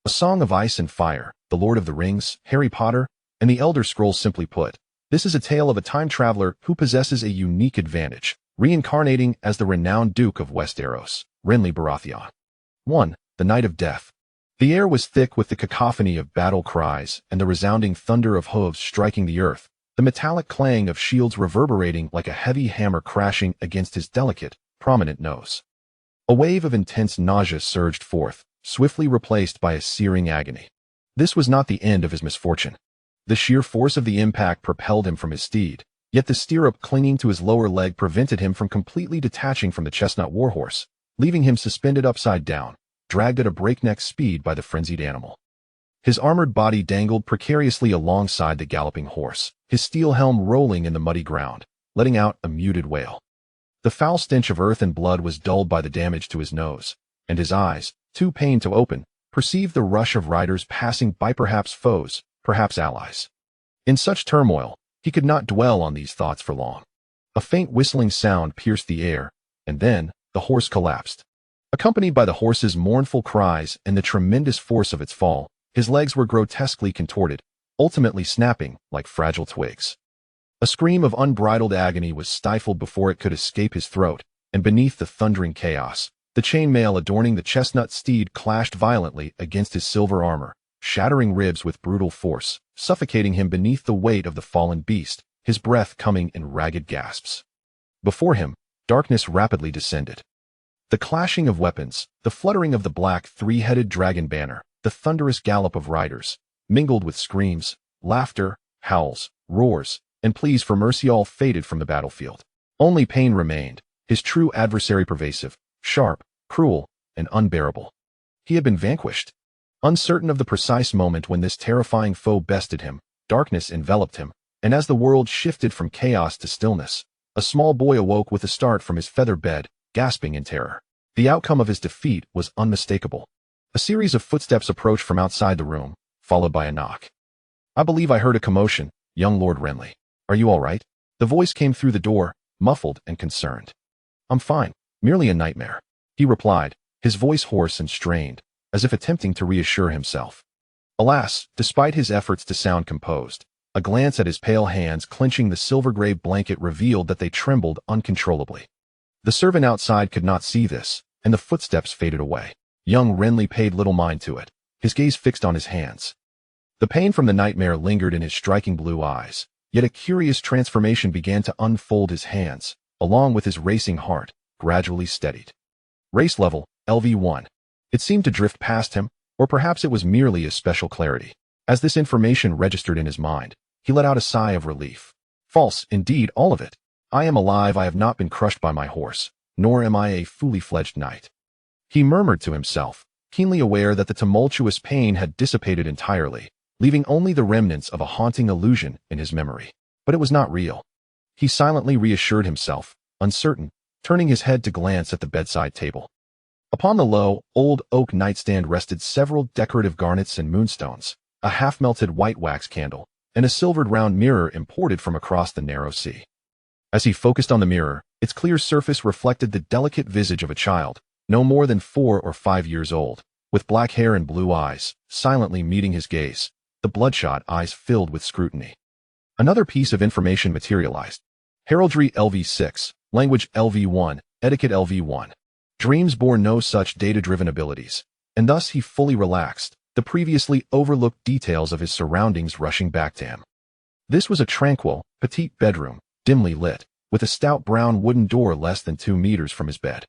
A Song of Ice and Fire, The Lord of the Rings, Harry Potter, and the Elder Scrolls. Simply put, this is a tale of a time traveler who possesses a unique advantage, reincarnating as the renowned Duke of Westeros, Renly Baratheon. 1. The Night of Death. The air was thick with the cacophony of battle cries and the resounding thunder of hooves striking the earth, the metallic clang of shields reverberating like a heavy hammer crashing against his delicate, prominent nose. A wave of intense nausea surged forth, swiftly replaced by a searing agony. This was not the end of his misfortune. The sheer force of the impact propelled him from his steed, yet the stirrup clinging to his lower leg prevented him from completely detaching from the chestnut warhorse, leaving him suspended upside down, dragged at a breakneck speed by the frenzied animal. His armored body dangled precariously alongside the galloping horse, his steel helm rolling in the muddy ground, letting out a muted wail. The foul stench of earth and blood was dulled by the damage to his nose, and his eyes, too pained to open, perceived the rush of riders passing by, perhaps foes, perhaps allies. In such turmoil, he could not dwell on these thoughts for long. A faint whistling sound pierced the air, and then the horse collapsed. Accompanied by the horse's mournful cries and the tremendous force of its fall, his legs were grotesquely contorted, ultimately snapping like fragile twigs. A scream of unbridled agony was stifled before it could escape his throat, and beneath the thundering chaos, the chainmail adorning the chestnut steed clashed violently against his silver armor, shattering ribs with brutal force, suffocating him beneath the weight of the fallen beast, his breath coming in ragged gasps. Before him, darkness rapidly descended. The clashing of weapons, the fluttering of the black three-headed dragon banner, the thunderous gallop of riders, mingled with screams, laughter, howls, roars, and pleas for mercy all faded from the battlefield. Only pain remained, his true adversary pervasive, sharp, cruel, and unbearable. He had been vanquished. Uncertain of the precise moment when this terrifying foe bested him, darkness enveloped him, and as the world shifted from chaos to stillness, a small boy awoke with a start from his feather bed, gasping in terror. The outcome of his defeat was unmistakable. A series of footsteps approached from outside the room, followed by a knock. "I believe I heard a commotion, young Lord Renly. Are you all right?" The voice came through the door, muffled and concerned. "I'm fine, merely a nightmare," he replied, his voice hoarse and strained, as if attempting to reassure himself. Alas, despite his efforts to sound composed, a glance at his pale hands clenching the silver-gray blanket revealed that they trembled uncontrollably. The servant outside could not see this, and the footsteps faded away. Young Renly paid little mind to it, his gaze fixed on his hands. The pain from the nightmare lingered in his striking blue eyes, yet a curious transformation began to unfold his hands, along with his racing heart, gradually steadied. Race level, LV1. It seemed to drift past him, or perhaps it was merely a special clarity. As this information registered in his mind, he let out a sigh of relief. False, indeed, all of it. I am alive. I have not been crushed by my horse, nor am I a fully fledged knight. He murmured to himself, keenly aware that the tumultuous pain had dissipated entirely, leaving only the remnants of a haunting illusion in his memory. But it was not real. He silently reassured himself, uncertain, turning his head to glance at the bedside table. Upon the low, old oak nightstand rested several decorative garnets and moonstones, a half-melted white wax candle, and a silvered round mirror imported from across the narrow sea. As he focused on the mirror, its clear surface reflected the delicate visage of a child, no more than 4 or 5 years old, with black hair and blue eyes, silently meeting his gaze, the bloodshot eyes filled with scrutiny. Another piece of information materialized. Heraldry LV6, language LV1, etiquette LV1. Dreams bore no such data-driven abilities, and thus he fully relaxed, the previously overlooked details of his surroundings rushing back to him. This was a tranquil, petite bedroom, dimly lit, with a stout brown wooden door less than 2 meters from his bed.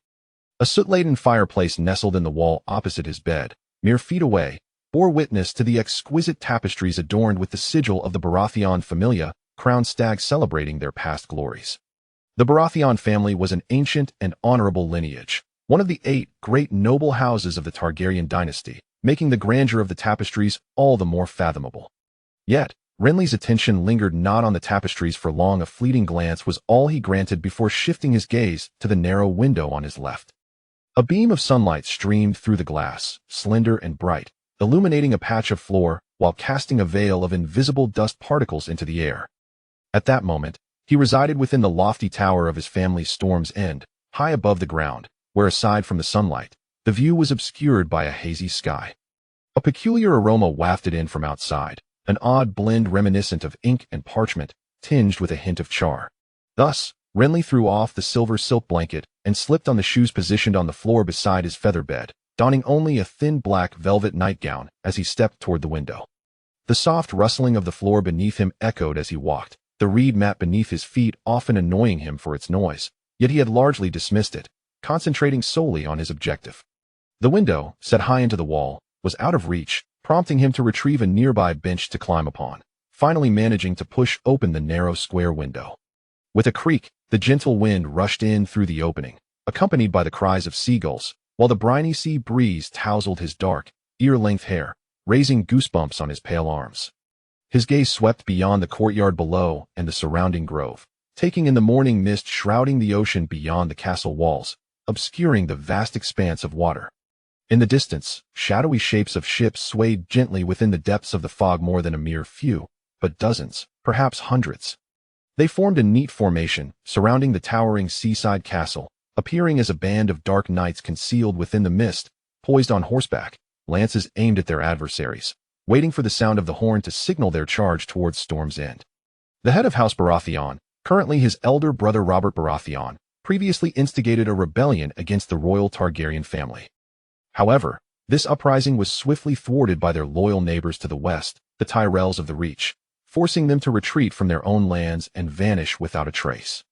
A soot-laden fireplace nestled in the wall opposite his bed, mere feet away, bore witness to the exquisite tapestries adorned with the sigil of the Baratheon familia, crowned stags celebrating their past glories. The Baratheon family was an ancient and honorable lineage, one of the 8 great noble houses of the Targaryen dynasty, making the grandeur of the tapestries all the more fathomable. Yet, Renly's attention lingered not on the tapestries for long. A fleeting glance was all he granted before shifting his gaze to the narrow window on his left. A beam of sunlight streamed through the glass, slender and bright, illuminating a patch of floor while casting a veil of invisible dust particles into the air. At that moment, he resided within the lofty tower of his family's Storm's End, high above the ground, where aside from the sunlight, the view was obscured by a hazy sky. A peculiar aroma wafted in from outside, an odd blend reminiscent of ink and parchment, tinged with a hint of char. Thus, Renly threw off the silver silk blanket and slipped on the shoes positioned on the floor beside his feather bed, donning only a thin black velvet nightgown as he stepped toward the window. The soft rustling of the floor beneath him echoed as he walked, the reed mat beneath his feet often annoying him for its noise, yet he had largely dismissed it, concentrating solely on his objective. The window, set high into the wall, was out of reach, prompting him to retrieve a nearby bench to climb upon, finally managing to push open the narrow square window. With a creak, the gentle wind rushed in through the opening, accompanied by the cries of seagulls, while the briny sea breeze tousled his dark, ear-length hair, raising goosebumps on his pale arms. His gaze swept beyond the courtyard below and the surrounding grove, taking in the morning mist shrouding the ocean beyond the castle walls, obscuring the vast expanse of water. In the distance, shadowy shapes of ships swayed gently within the depths of the fog, more than a mere few, but dozens, perhaps hundreds. They formed a neat formation, surrounding the towering seaside castle, appearing as a band of dark knights concealed within the mist, poised on horseback, lances aimed at their adversaries, waiting for the sound of the horn to signal their charge towards Storm's End. The head of House Baratheon, currently his elder brother Robert Baratheon, previously instigated a rebellion against the royal Targaryen family. However, this uprising was swiftly thwarted by their loyal neighbors to the west, the Tyrells of the Reach, forcing them to retreat from their own lands and vanish without a trace.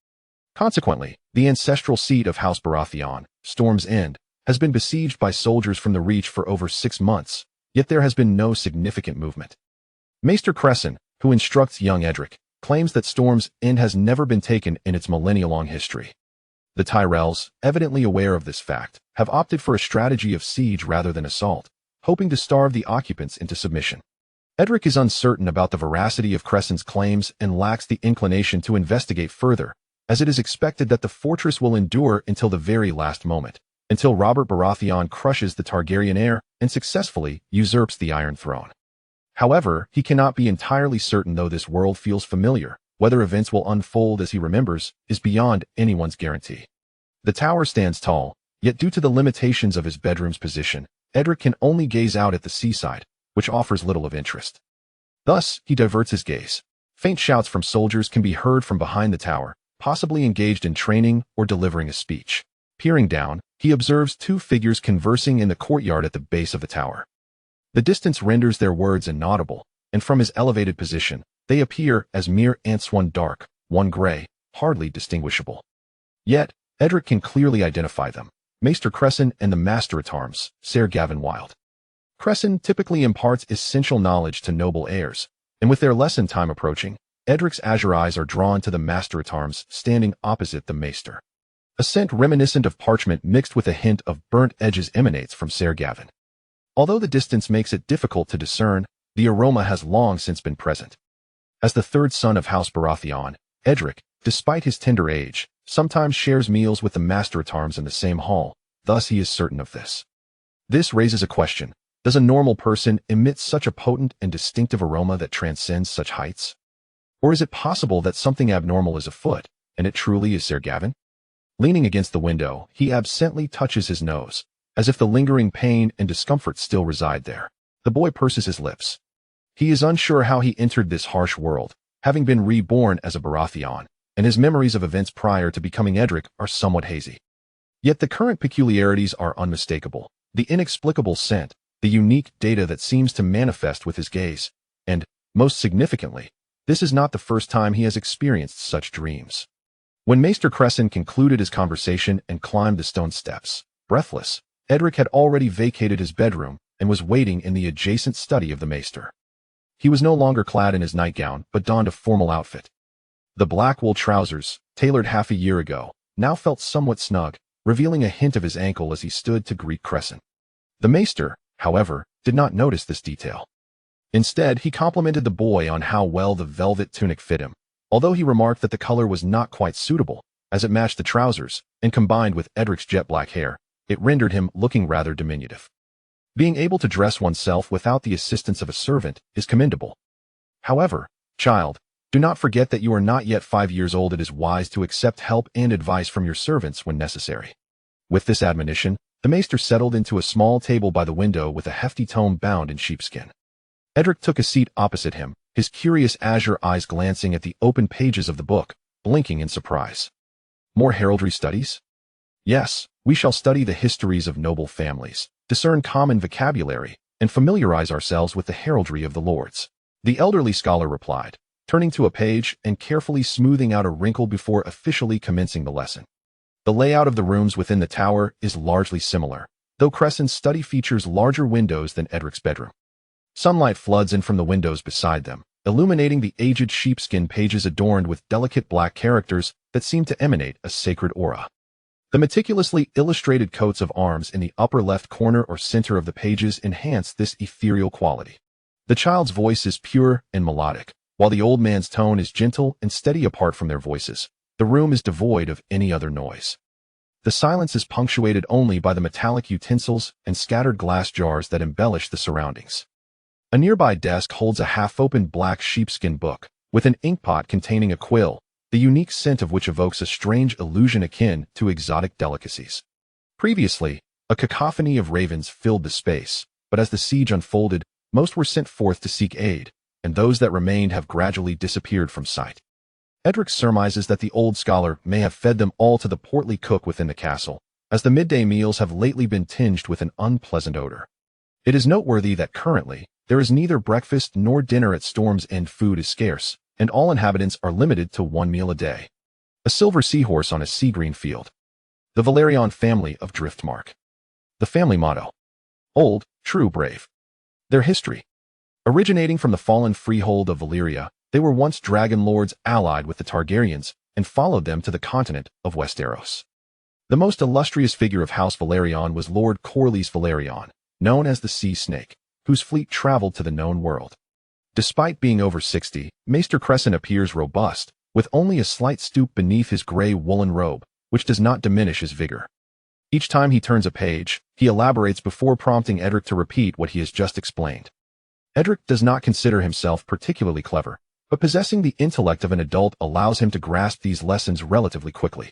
Consequently, the ancestral seat of House Baratheon, Storm's End, has been besieged by soldiers from the Reach for over 6 months, yet there has been no significant movement. Maester Cresson, who instructs young Edric, claims that Storm's End has never been taken in its millennia-long history. The Tyrells, evidently aware of this fact, have opted for a strategy of siege rather than assault, hoping to starve the occupants into submission. Edric is uncertain about the veracity of Cresson's claims and lacks the inclination to investigate further, as it is expected that the fortress will endure until the very last moment, until Robert Baratheon crushes the Targaryen heir and successfully usurps the Iron Throne. However, he cannot be entirely certain, though this world feels familiar. Whether events will unfold as he remembers is beyond anyone's guarantee. The tower stands tall, yet due to the limitations of his bedroom's position, Edric can only gaze out at the seaside, which offers little of interest. Thus, he diverts his gaze. Faint shouts from soldiers can be heard from behind the tower, possibly engaged in training or delivering a speech. Peering down, he observes 2 figures conversing in the courtyard at the base of the tower. The distance renders their words inaudible, and from his elevated position, they appear as mere ants, one dark, one gray, hardly distinguishable. Yet, Edric can clearly identify them, Maester Cresson and the Master-at-Arms, Ser Gavin Wild. Cresson typically imparts essential knowledge to noble heirs, and with their lesson time approaching, Edric's azure eyes are drawn to the Master-at-Arms standing opposite the Maester. A scent reminiscent of parchment mixed with a hint of burnt edges emanates from Ser Gavin. Although the distance makes it difficult to discern, the aroma has long since been present. As the 3rd son of House Baratheon, Edric, despite his tender age, sometimes shares meals with the Master-at-Arms in the same hall, thus he is certain of this. This raises a question: does a normal person emit such a potent and distinctive aroma that transcends such heights? Or is it possible that something abnormal is afoot, and it truly is Ser Gavin? Leaning against the window, he absently touches his nose, as if the lingering pain and discomfort still reside there. The boy purses his lips. He is unsure how he entered this harsh world, having been reborn as a Baratheon, and his memories of events prior to becoming Edric are somewhat hazy. Yet the current peculiarities are unmistakable: the inexplicable scent, the unique data that seems to manifest with his gaze, and, most significantly, this is not the first time he has experienced such dreams. When Maester Cresson concluded his conversation and climbed the stone steps, breathless, Edric had already vacated his bedroom and was waiting in the adjacent study of the Maester. He was no longer clad in his nightgown, but donned a formal outfit. The black wool trousers, tailored half a year ago, now felt somewhat snug, revealing a hint of his ankle as he stood to greet Cresson. The Maester, however, did not notice this detail. Instead, he complimented the boy on how well the velvet tunic fit him, although he remarked that the color was not quite suitable, as it matched the trousers, and combined with Edric's jet black hair, it rendered him looking rather diminutive. Being able to dress oneself without the assistance of a servant is commendable. However, child, do not forget that you are not yet 5 years old. It is wise to accept help and advice from your servants when necessary. With this admonition, The maester settled into a small table by the window with a hefty tome bound in sheepskin. Edric took a seat opposite him, his curious azure eyes glancing at the open pages of the book, blinking in surprise. More heraldry studies? Yes, we shall study the histories of noble families, discern common vocabulary, and familiarize ourselves with the heraldry of the lords. The elderly scholar replied, turning to a page and carefully smoothing out a wrinkle before officially commencing the lesson. The layout of the rooms within the tower is largely similar, though Crescent's study features larger windows than Edric's bedroom. Sunlight floods in from the windows beside them, illuminating the aged sheepskin pages adorned with delicate black characters that seem to emanate a sacred aura. The meticulously illustrated coats of arms in the upper left corner or center of the pages enhance this ethereal quality. The child's voice is pure and melodic, while the old man's tone is gentle and steady. Apart from their voices, the room is devoid of any other noise. The silence is punctuated only by the metallic utensils and scattered glass jars that embellish the surroundings. A nearby desk holds a half-open black sheepskin book, with an inkpot containing a quill, the unique scent of which evokes a strange illusion akin to exotic delicacies. Previously, a cacophony of ravens filled the space, but as the siege unfolded, most were sent forth to seek aid, and those that remained have gradually disappeared from sight. Edric surmises that the old scholar may have fed them all to the portly cook within the castle, as the midday meals have lately been tinged with an unpleasant odor. It is noteworthy that currently, there is neither breakfast nor dinner at Storm's End. Food is scarce, and all inhabitants are limited to one meal a day. A silver seahorse on a sea-green field. The Valerion family of Driftmark. The family motto. Old, true, brave. Their history. Originating from the fallen freehold of Valyria, they were once dragon lords allied with the Targaryens and followed them to the continent of Westeros. The most illustrious figure of House Valerion was Lord Corlys Valerion, known as the Sea Snake, whose fleet traveled to the known world. Despite being over 60, Maester Crescent appears robust, with only a slight stoop beneath his gray woolen robe, which does not diminish his vigor. Each time he turns a page, he elaborates before prompting Edric to repeat what he has just explained. Edric does not consider himself particularly clever, but possessing the intellect of an adult allows him to grasp these lessons relatively quickly.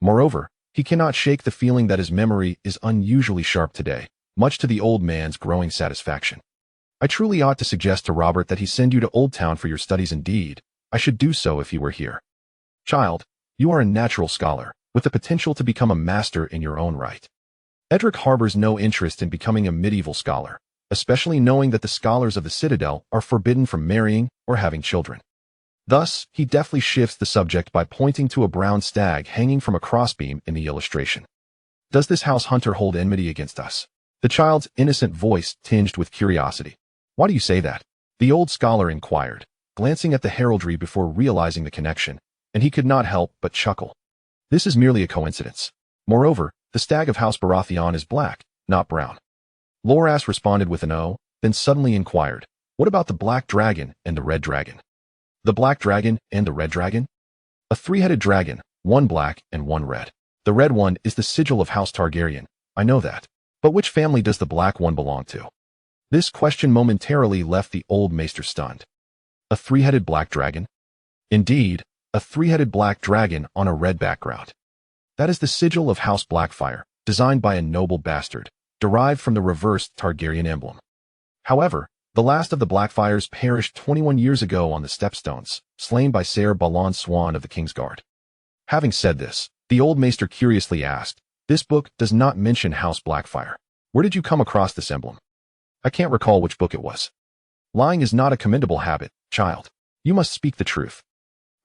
Moreover, he cannot shake the feeling that his memory is unusually sharp today, much to the old man's growing satisfaction. I truly ought to suggest to Robert that he send you to Old Town for your studies. Indeed, I should do so if he were here. Child, you are a natural scholar, with the potential to become a master in your own right. Edric harbors no interest in becoming a medieval scholar, especially knowing that the scholars of the Citadel are forbidden from marrying or having children. Thus, he deftly shifts the subject by pointing to a brown stag hanging from a crossbeam in the illustration. Does this house hunter hold enmity against us? The child's innocent voice tinged with curiosity. Why do you say that? The old scholar inquired, glancing at the heraldry before realizing the connection, and he could not help but chuckle. This is merely a coincidence. Moreover, the stag of House Baratheon is black, not brown. Loras responded with an O, then suddenly inquired, what about the black dragon and the red dragon? The black dragon and the red dragon? A three-headed dragon, one black and one red. The red one is the sigil of House Targaryen, I know that. But which family does the black one belong to? This question momentarily left the old maester stunned. A three-headed black dragon? Indeed, a three-headed black dragon on a red background. That is the sigil of House Blackfyre, designed by a noble bastard, derived from the reversed Targaryen emblem. However, the last of the Blackfyres perished 21 years ago on the Stepstones, slain by Ser Balon Swan of the Kingsguard. Having said this, the old maester curiously asked, this book does not mention House Blackfyre. Where did you come across this emblem? I can't recall which book it was. Lying is not a commendable habit, child. You must speak the truth.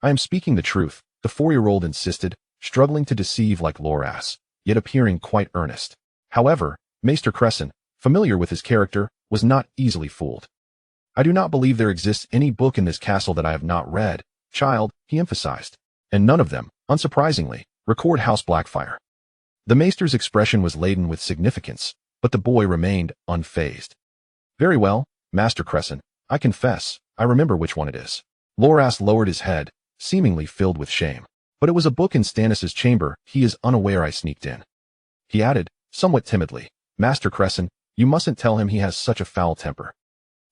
I am speaking the truth, the 4-year-old insisted, struggling to deceive like Loras, yet appearing quite earnest. However, Maester Crescent, familiar with his character, was not easily fooled. I do not believe there exists any book in this castle that I have not read, child, he emphasized, and none of them, unsurprisingly, record House Blackfyre. The maester's expression was laden with significance, but the boy remained unfazed. Very well, Master Crescent, I confess, I remember which one it is. Loras lowered his head, seemingly filled with shame. But it was a book in Stannis's chamber. He is unaware I sneaked in. He added, somewhat timidly, Master Crescent, you mustn't tell him he has such a foul temper.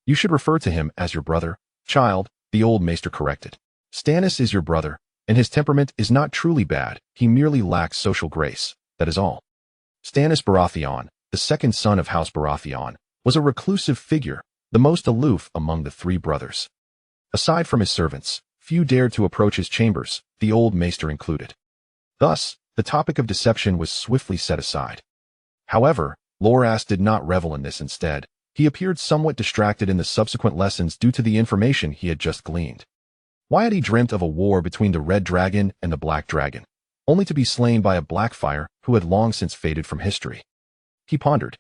You should refer to him as your brother. Child, the old maester corrected. Stannis is your brother, and his temperament is not truly bad. He merely lacks social grace, that is all. Stannis Baratheon, the second son of House Baratheon, was a reclusive figure, the most aloof among the three brothers. Aside from his servants, few dared to approach his chambers, the old maester included. Thus, the topic of deception was swiftly set aside. However, Loras did not revel in this. Instead, he appeared somewhat distracted in the subsequent lessons due to the information he had just gleaned. Why had he dreamt of a war between the Red Dragon and the Black Dragon, only to be slain by a Blackfire who had long since faded from history? He pondered.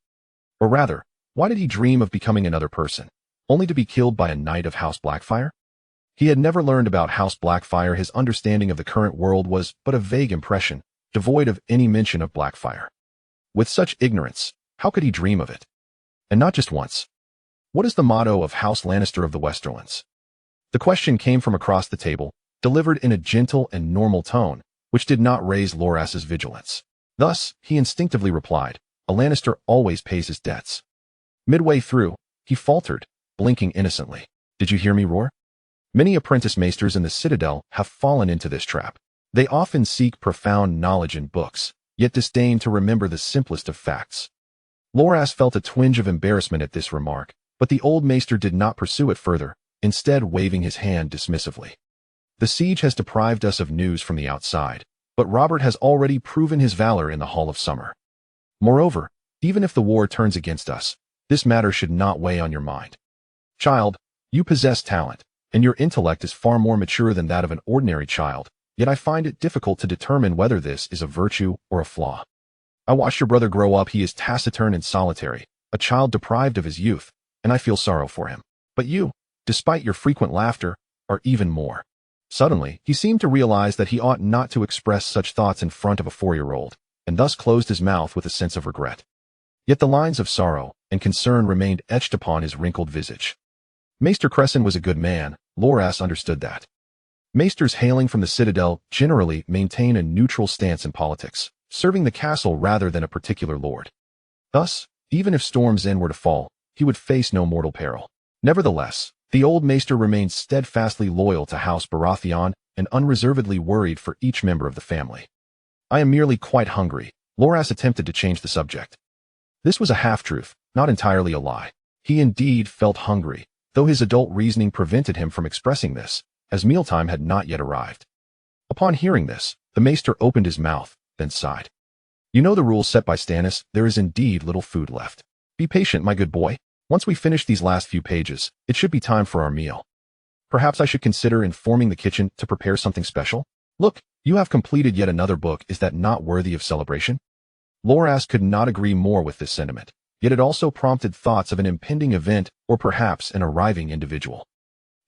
Or rather, why did he dream of becoming another person, only to be killed by a knight of House Blackfire? He had never learned about House Blackfire. His understanding of the current world was but a vague impression, devoid of any mention of Blackfire. With such ignorance, how could he dream of it? And not just once. What is the motto of House Lannister of the Westerlands? The question came from across the table, delivered in a gentle and normal tone, which did not raise Loras's vigilance. Thus, he instinctively replied, "A Lannister always pays his debts." Midway through, he faltered, blinking innocently. "Did you hear me roar?" Many apprentice maesters in the Citadel have fallen into this trap. They often seek profound knowledge in books, yet disdain to remember the simplest of facts. Loras felt a twinge of embarrassment at this remark, but the old maester did not pursue it further, instead waving his hand dismissively. "The siege has deprived us of news from the outside, but Robert has already proven his valor in the Hall of Summer. Moreover, even if the war turns against us, this matter should not weigh on your mind. Child, you possess talent, and your intellect is far more mature than that of an ordinary child, yet I find it difficult to determine whether this is a virtue or a flaw. I watched your brother grow up. He is taciturn and solitary, a child deprived of his youth, and I feel sorrow for him. But you, despite your frequent laughter, are even more." Suddenly, he seemed to realize that he ought not to express such thoughts in front of a 4-year-old, and thus closed his mouth with a sense of regret. Yet the lines of sorrow and concern remained etched upon his wrinkled visage. Maester Cresson was a good man, Loras understood that. Maesters hailing from the Citadel generally maintain a neutral stance in politics, serving the castle rather than a particular lord. Thus, even if Storm's End were to fall, he would face no mortal peril. Nevertheless, the old maester remained steadfastly loyal to House Baratheon and unreservedly worried for each member of the family. "I am merely quite hungry," Loras attempted to change the subject. This was a half-truth, not entirely a lie. He indeed felt hungry, though his adult reasoning prevented him from expressing this, as mealtime had not yet arrived. Upon hearing this, the maester opened his mouth, then sighed. "You know the rules set by Stannis. There is indeed little food left. Be patient, my good boy. Once we finish these last few pages, it should be time for our meal. Perhaps I should consider informing the kitchen to prepare something special. Look, you have completed yet another book. Is that not worthy of celebration?" Loras could not agree more with this sentiment, yet it also prompted thoughts of an impending event or perhaps an arriving individual.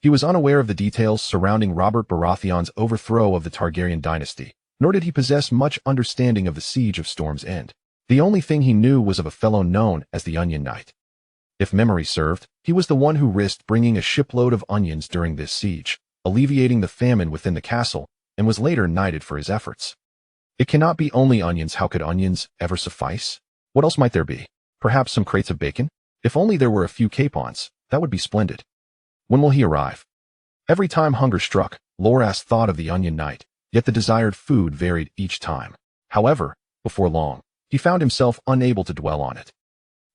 He was unaware of the details surrounding Robert Baratheon's overthrow of the Targaryen dynasty, nor did he possess much understanding of the siege of Storm's End. The only thing he knew was of a fellow known as the Onion Knight. If memory served, he was the one who risked bringing a shipload of onions during this siege, alleviating the famine within the castle, and was later knighted for his efforts. It cannot be only onions. How could onions ever suffice? What else might there be? Perhaps some crates of bacon? If only there were a few capons, that would be splendid. When will he arrive? Every time hunger struck, Loras thought of the Onion Knight, yet the desired food varied each time. However, before long, he found himself unable to dwell on it.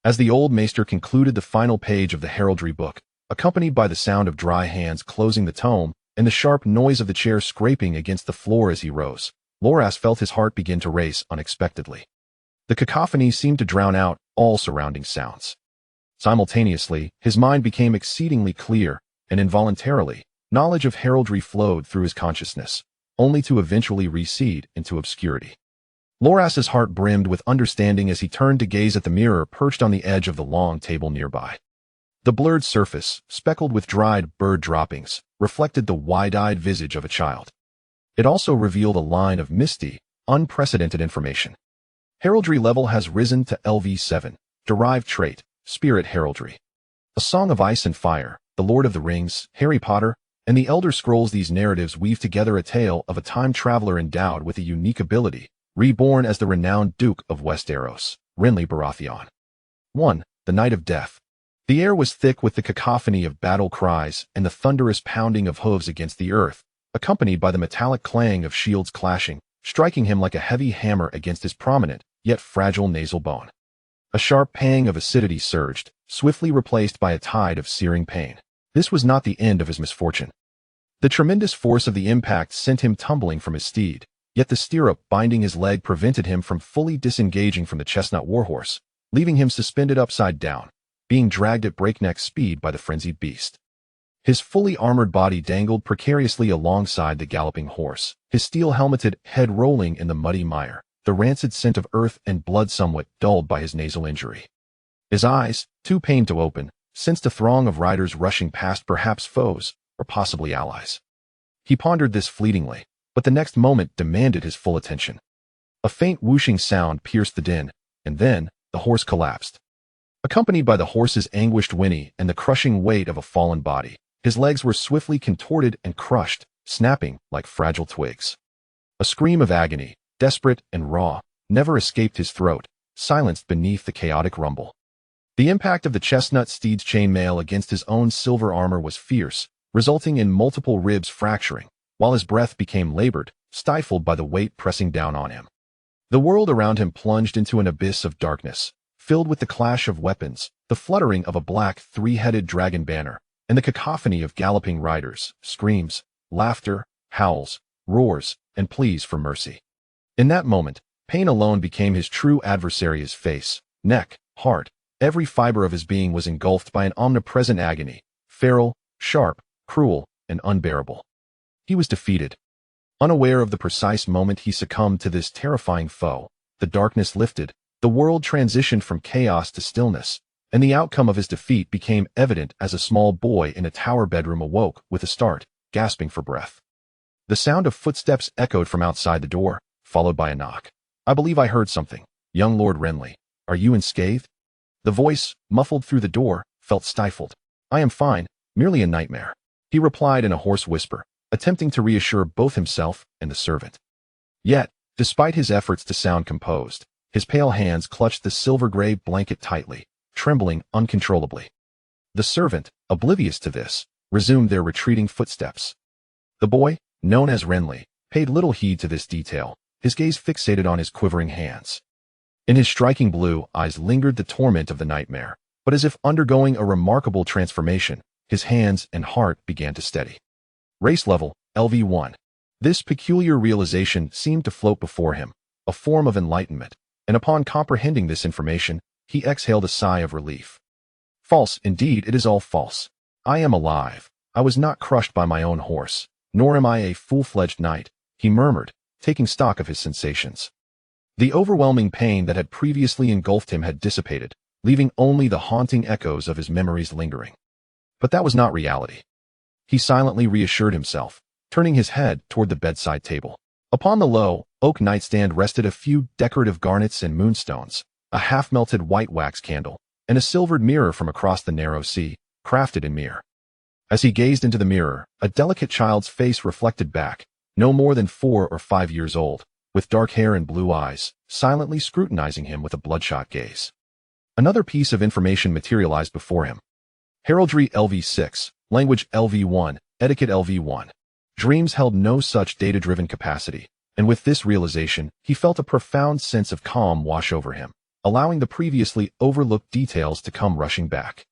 As the old maester concluded the final page of the heraldry book, accompanied by the sound of dry hands closing the tome and the sharp noise of the chair scraping against the floor as he rose, Loras felt his heart begin to race unexpectedly. The cacophony seemed to drown out all surrounding sounds. Simultaneously, his mind became exceedingly clear, and involuntarily, knowledge of heraldry flowed through his consciousness, only to eventually recede into obscurity. Loras's heart brimmed with understanding as he turned to gaze at the mirror perched on the edge of the long table nearby. The blurred surface, speckled with dried bird droppings, reflected the wide-eyed visage of a child. It also revealed a line of misty, unprecedented information. Heraldry level has risen to LV7, derived trait, Spirit Heraldry. A Song of Ice and Fire, The Lord of the Rings, Harry Potter, and the Elder Scrolls. These narratives weave together a tale of a time traveler endowed with a unique ability, reborn as the renowned Duke of Westeros, Renly Baratheon. 1. The Night of Death. The air was thick with the cacophony of battle cries and the thunderous pounding of hooves against the earth, accompanied by the metallic clang of shields clashing, striking him like a heavy hammer against his prominent, yet fragile nasal bone. A sharp pang of acidity surged, swiftly replaced by a tide of searing pain. This was not the end of his misfortune. The tremendous force of the impact sent him tumbling from his steed, yet the stirrup binding his leg prevented him from fully disengaging from the chestnut warhorse, leaving him suspended upside down, being dragged at breakneck speed by the frenzied beast. His fully armored body dangled precariously alongside the galloping horse, his steel-helmeted head rolling in the muddy mire, the rancid scent of earth and blood somewhat dulled by his nasal injury. His eyes, too pained to open, sensed a throng of riders rushing past, perhaps foes, or possibly allies. He pondered this fleetingly, but the next moment demanded his full attention. A faint whooshing sound pierced the din, and then the horse collapsed. Accompanied by the horse's anguished whinny and the crushing weight of a fallen body, his legs were swiftly contorted and crushed, snapping like fragile twigs. A scream of agony, desperate and raw, never escaped his throat, silenced beneath the chaotic rumble. The impact of the chestnut steed's chainmail against his own silver armor was fierce, resulting in multiple ribs fracturing, while his breath became labored, stifled by the weight pressing down on him. The world around him plunged into an abyss of darkness, filled with the clash of weapons, the fluttering of a black three-headed dragon banner, and the cacophony of galloping riders, screams, laughter, howls, roars, and pleas for mercy. In that moment, pain alone became his true adversary. His face, neck, heart, every fiber of his being was engulfed by an omnipresent agony, feral, sharp, cruel, and unbearable. He was defeated. Unaware of the precise moment he succumbed to this terrifying foe, the darkness lifted, the world transitioned from chaos to stillness, and the outcome of his defeat became evident as a small boy in a tower bedroom awoke with a start, gasping for breath. The sound of footsteps echoed from outside the door, followed by a knock. "I believe I heard something. Young Lord Renly, are you unscathed?" The voice, muffled through the door, felt stifled. "I am fine, merely a nightmare," he replied in a hoarse whisper, attempting to reassure both himself and the servant. Yet, despite his efforts to sound composed, his pale hands clutched the silver-gray blanket tightly, trembling uncontrollably. The servant, oblivious to this, resumed their retreating footsteps. The boy, known as Renly, paid little heed to this detail, his gaze fixated on his quivering hands. In his striking blue eyes lingered the torment of the nightmare, but as if undergoing a remarkable transformation, his hands and heart began to steady. Race level, LV1. This peculiar realization seemed to float before him, a form of enlightenment, and upon comprehending this information, he exhaled a sigh of relief. False, indeed, it is all false. I am alive. I was not crushed by my own horse, nor am I a full-fledged knight, he murmured, taking stock of his sensations. The overwhelming pain that had previously engulfed him had dissipated, leaving only the haunting echoes of his memories lingering. But that was not reality. He silently reassured himself, turning his head toward the bedside table. Upon the low, oak nightstand rested a few decorative garnets and moonstones, a half-melted white wax candle, and a silvered mirror from across the narrow sea, crafted in mirror. As he gazed into the mirror, a delicate child's face reflected back, no more than 4 or 5 years old, with dark hair and blue eyes, silently scrutinizing him with a bloodshot gaze. Another piece of information materialized before him. Heraldry LV6, language LV1, etiquette LV1. Dreams held no such data-driven capacity, and with this realization, he felt a profound sense of calm wash over him, allowing the previously overlooked details to come rushing back.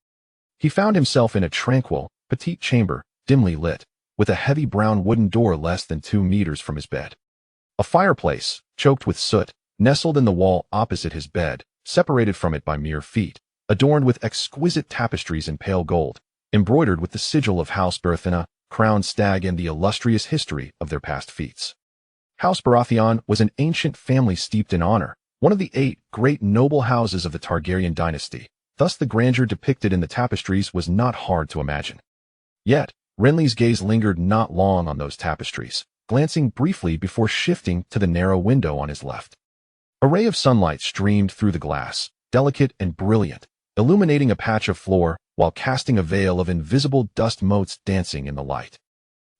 He found himself in a tranquil, petite chamber, dimly lit, with a heavy brown wooden door less than 2 meters from his bed. A fireplace, choked with soot, nestled in the wall opposite his bed, separated from it by mere feet, adorned with exquisite tapestries in pale gold, embroidered with the sigil of House Baratheon, crowned stag, and the illustrious history of their past feats. House Baratheon was an ancient family steeped in honor, one of the 8 great noble houses of the Targaryen dynasty, thus the grandeur depicted in the tapestries was not hard to imagine. Yet, Renly's gaze lingered not long on those tapestries, glancing briefly before shifting to the narrow window on his left. A ray of sunlight streamed through the glass, delicate and brilliant, illuminating a patch of floor while casting a veil of invisible dust motes dancing in the light.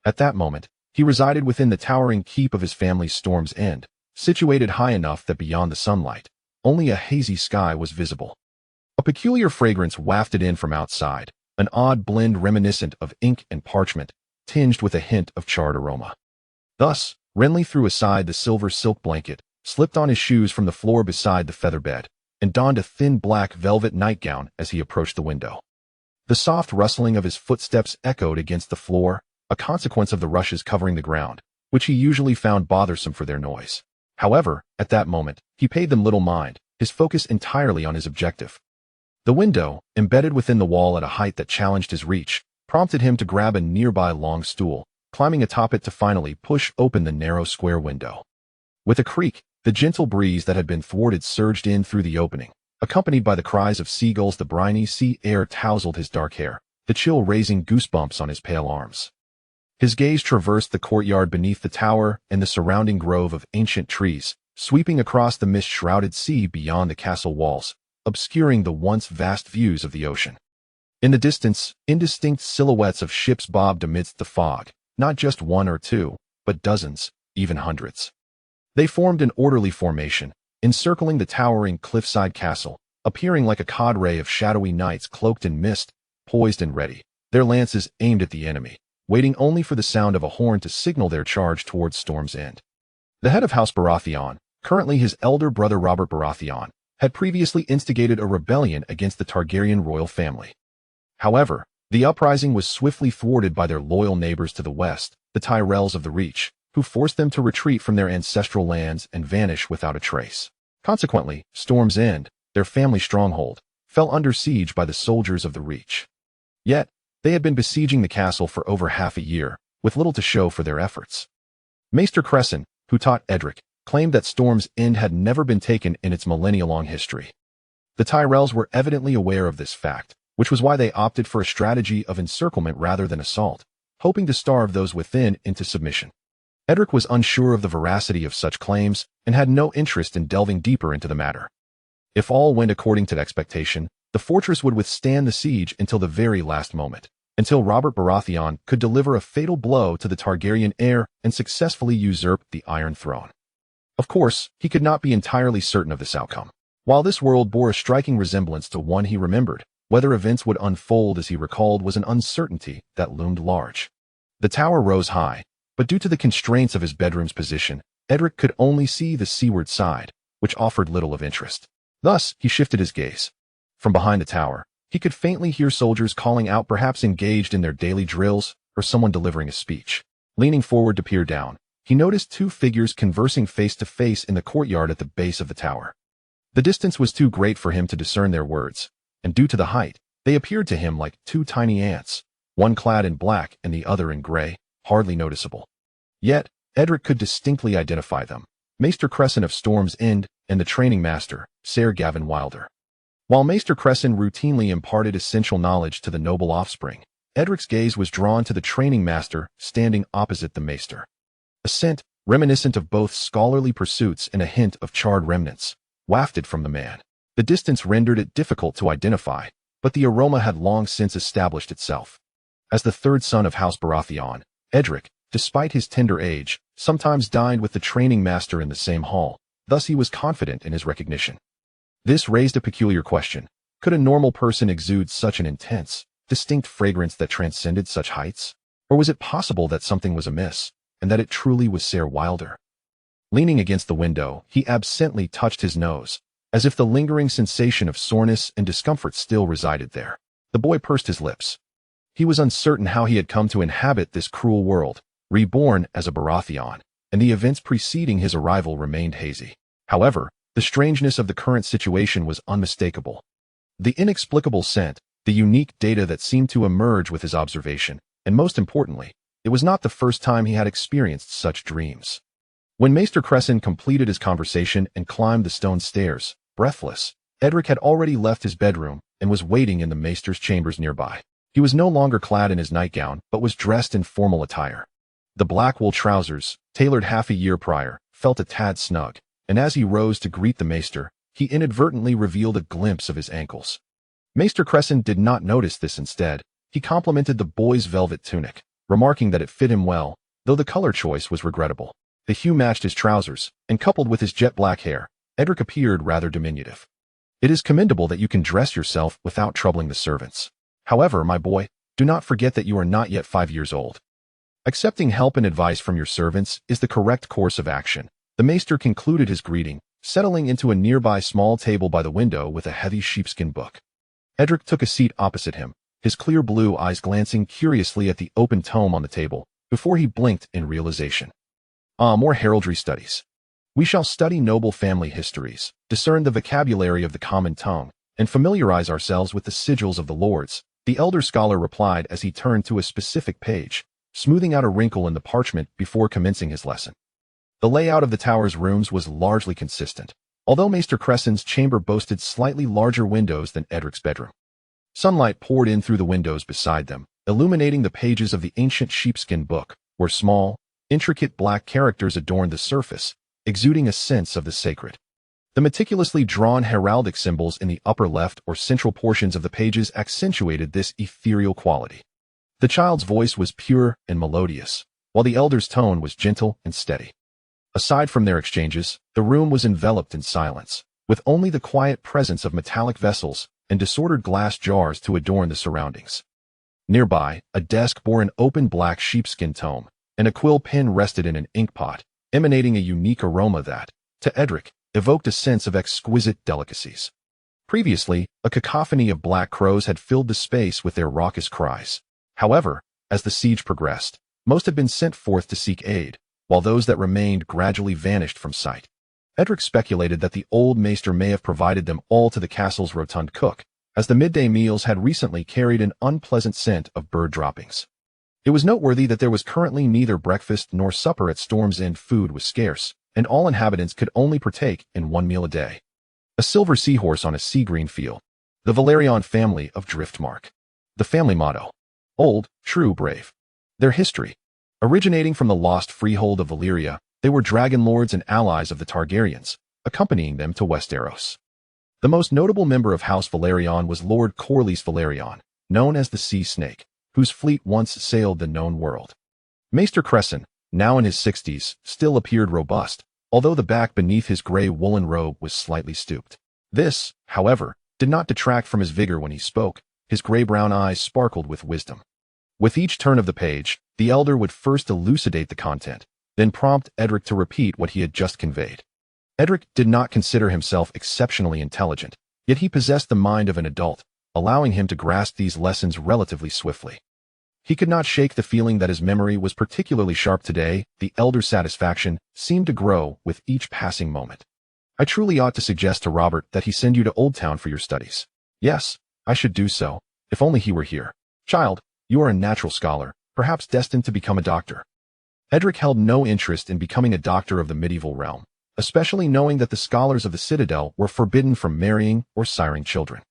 At that moment, he resided within the towering keep of his family's Storm's End, situated high enough that beyond the sunlight, only a hazy sky was visible. A peculiar fragrance wafted in from outside, an odd blend reminiscent of ink and parchment, tinged with a hint of charred aroma. Thus, Renly threw aside the silver silk blanket, slipped on his shoes from the floor beside the feather bed, and donned a thin black velvet nightgown as he approached the window. The soft rustling of his footsteps echoed against the floor, a consequence of the rushes covering the ground, which he usually found bothersome for their noise. However, at that moment, he paid them little mind, his focus entirely on his objective. The window, embedded within the wall at a height that challenged his reach, prompted him to grab a nearby long stool, climbing atop it to finally push open the narrow square window. With a creak, the gentle breeze that had been thwarted surged in through the opening. Accompanied by the cries of seagulls, the briny sea air tousled his dark hair, the chill raising goosebumps on his pale arms. His gaze traversed the courtyard beneath the tower and the surrounding grove of ancient trees, sweeping across the mist-shrouded sea beyond the castle walls, obscuring the once vast views of the ocean. In the distance, indistinct silhouettes of ships bobbed amidst the fog, not just one or two, but dozens, even hundreds. They formed an orderly formation, encircling the towering cliffside castle, appearing like a cadre of shadowy knights cloaked in mist, poised and ready, their lances aimed at the enemy, waiting only for the sound of a horn to signal their charge towards Storm's End. The head of House Baratheon, currently his elder brother Robert Baratheon, had previously instigated a rebellion against the Targaryen royal family. However, the uprising was swiftly thwarted by their loyal neighbors to the west, the Tyrells of the Reach, who forced them to retreat from their ancestral lands and vanish without a trace. Consequently, Storm's End, their family stronghold, fell under siege by the soldiers of the Reach. Yet, they had been besieging the castle for over half a year, with little to show for their efforts. Maester Cresson, who taught Edric, claimed that Storm's End had never been taken in its millennia-long history. The Tyrells were evidently aware of this fact, which was why they opted for a strategy of encirclement rather than assault, hoping to starve those within into submission. Edric was unsure of the veracity of such claims and had no interest in delving deeper into the matter. If all went according to expectation, the fortress would withstand the siege until the very last moment, until Robert Baratheon could deliver a fatal blow to the Targaryen heir and successfully usurp the Iron Throne. Of course, he could not be entirely certain of this outcome. While this world bore a striking resemblance to one he remembered, whether events would unfold as he recalled was an uncertainty that loomed large. The tower rose high, but due to the constraints of his bedroom's position, Edric could only see the seaward side, which offered little of interest. Thus, he shifted his gaze. From behind the tower, he could faintly hear soldiers calling out, perhaps engaged in their daily drills, or someone delivering a speech. Leaning forward to peer down, he noticed two figures conversing face to face in the courtyard at the base of the tower. The distance was too great for him to discern their words, and due to the height, they appeared to him like two tiny ants, one clad in black and the other in gray, hardly noticeable. Yet, Edric could distinctly identify them, Maester Cresson of Storm's End and the training master, Ser Gavin Wilder. While Maester Cresson routinely imparted essential knowledge to the noble offspring, Edric's gaze was drawn to the training master standing opposite the maester. A scent, reminiscent of both scholarly pursuits and a hint of charred remnants, wafted from the man. The distance rendered it difficult to identify, but the aroma had long since established itself. As the third son of House Baratheon, Edric, despite his tender age, sometimes dined with the training master in the same hall, thus he was confident in his recognition. This raised a peculiar question. Could a normal person exude such an intense, distinct fragrance that transcended such heights? Or was it possible that something was amiss, and that it truly was Ser Wilder? Leaning against the window, he absently touched his nose, as if the lingering sensation of soreness and discomfort still resided there. The boy pursed his lips. He was uncertain how he had come to inhabit this cruel world, reborn as a Baratheon, and the events preceding his arrival remained hazy. However, the strangeness of the current situation was unmistakable. The inexplicable scent, the unique data that seemed to emerge with his observation, and most importantly, it was not the first time he had experienced such dreams. When Maester Cresson completed his conversation and climbed the stone stairs, breathless, Edric had already left his bedroom and was waiting in the maester's chambers nearby. He was no longer clad in his nightgown, but was dressed in formal attire. The black wool trousers, tailored half a year prior, felt a tad snug, and as he rose to greet the maester, he inadvertently revealed a glimpse of his ankles. Maester Cresson did not notice this. Instead, he complimented the boy's velvet tunic, remarking that it fit him well, though the color choice was regrettable. The hue matched his trousers, and coupled with his jet black hair, Edric appeared rather diminutive. It is commendable that you can dress yourself without troubling the servants. However, my boy, do not forget that you are not yet 5 years old. Accepting help and advice from your servants is the correct course of action, The maester concluded his greeting, settling into a nearby small table by the window with a heavy sheepskin book. Edric took a seat opposite him, his clear blue eyes glancing curiously at the open tome on the table, before he blinked in realization. Ah, more heraldry studies. We shall study noble family histories, discern the vocabulary of the common tongue, and familiarize ourselves with the sigils of the lords, the elder scholar replied as he turned to a specific page, smoothing out a wrinkle in the parchment before commencing his lesson. The layout of the tower's rooms was largely consistent, although Maester Cressen's chamber boasted slightly larger windows than Edric's bedroom. Sunlight poured in through the windows beside them, illuminating the pages of the ancient sheepskin book, where small, intricate black characters adorned the surface, exuding a sense of the sacred. The meticulously drawn heraldic symbols in the upper left or central portions of the pages accentuated this ethereal quality. The child's voice was pure and melodious, while the elder's tone was gentle and steady. Aside from their exchanges, the room was enveloped in silence, with only the quiet presence of metallic vessels and disordered glass jars to adorn the surroundings. Nearby, a desk bore an open black sheepskin tome, and a quill pen rested in an inkpot, emanating a unique aroma that, to Edric, evoked a sense of exquisite delicacies. Previously, a cacophony of black crows had filled the space with their raucous cries. However, as the siege progressed, most had been sent forth to seek aid, while those that remained gradually vanished from sight. Edric speculated that the old maester may have provided them all to the castle's rotund cook, as the midday meals had recently carried an unpleasant scent of bird droppings. It was noteworthy that there was currently neither breakfast nor supper at Storm's End. Food was scarce, and all inhabitants could only partake in one meal a day. A silver seahorse on a sea-green field. The Velaryon family of Driftmark. The family motto. Old, true, brave. Their history. Originating from the lost freehold of Valyria, they were dragon lords and allies of the Targaryens, accompanying them to Westeros. The most notable member of House Velaryon was Lord Corlys Velaryon, known as the Sea Snake, whose fleet once sailed the known world. Maester Cressen, now in his 60s, still appeared robust, although the back beneath his gray woolen robe was slightly stooped. This, however, did not detract from his vigor when he spoke. His gray-brown eyes sparkled with wisdom. With each turn of the page, the elder would first elucidate the content, then prompt Edric to repeat what he had just conveyed. Edric did not consider himself exceptionally intelligent, yet he possessed the mind of an adult, allowing him to grasp these lessons relatively swiftly. He could not shake the feeling that his memory was particularly sharp today. The elder's satisfaction seemed to grow with each passing moment. I truly ought to suggest to Robert that he send you to Old Town for your studies. Yes, I should do so, if only he were here. Child, you are a natural scholar, perhaps destined to become a doctor. Edric held no interest in becoming a doctor of the medieval realm, especially knowing that the scholars of the Citadel were forbidden from marrying or siring children.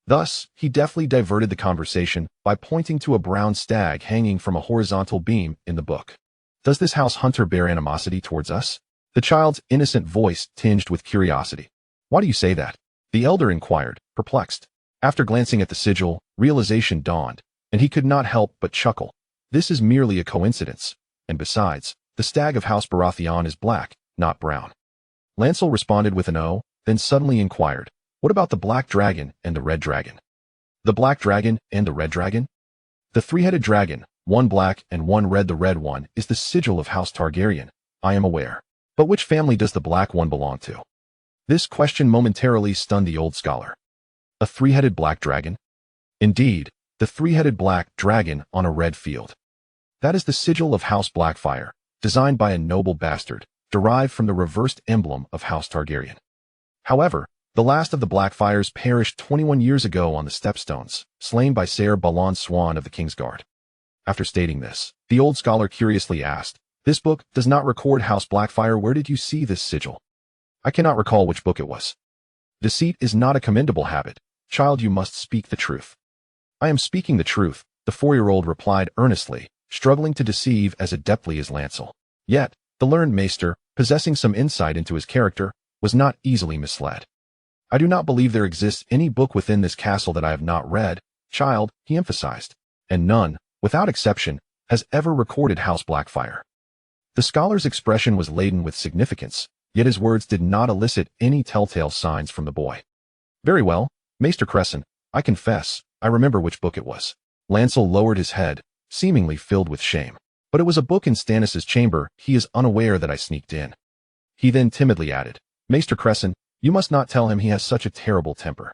Thus, he deftly diverted the conversation by pointing to a brown stag hanging from a horizontal beam in the book. Does this house hunter bear animosity towards us? The child's innocent voice tinged with curiosity. Why do you say that? The elder inquired, perplexed. After glancing at the sigil, realization dawned, and he could not help but chuckle. This is merely a coincidence, and besides, the stag of House Baratheon is black, not brown. Lancel responded with an O, then suddenly inquired, what about the black dragon and the red dragon? The black dragon and the red dragon? The three-headed dragon, one black and one red. The red one is the sigil of House Targaryen, I am aware. But which family does the black one belong to? This question momentarily stunned the old scholar. A three-headed black dragon? Indeed, the three-headed black dragon on a red field. That is the sigil of House Blackfire, designed by a noble bastard, derived from the reversed emblem of House Targaryen. However, the last of the Blackfires perished 21 years ago on the Stepstones, slain by Ser Balon Swan of the Kingsguard. After stating this, the old scholar curiously asked, this book does not record House Blackfire. Where did you see this sigil? I cannot recall which book it was. Deceit is not a commendable habit. Child, you must speak the truth. I am speaking the truth, the 4-year-old replied earnestly, struggling to deceive as adeptly as Lancel. Yet, the learned maester, possessing some insight into his character, was not easily misled. I do not believe there exists any book within this castle that I have not read, child, he emphasized, and none, without exception, has ever recorded House Blackfire. The scholar's expression was laden with significance, yet his words did not elicit any telltale signs from the boy. Very well, Maester Cressen, I confess, I remember which book it was. Lancel lowered his head, seemingly filled with shame. But it was a book in Stannis's chamber. He is unaware that I sneaked in. He then timidly added, Maester Crescent, you must not tell him he has such a terrible temper.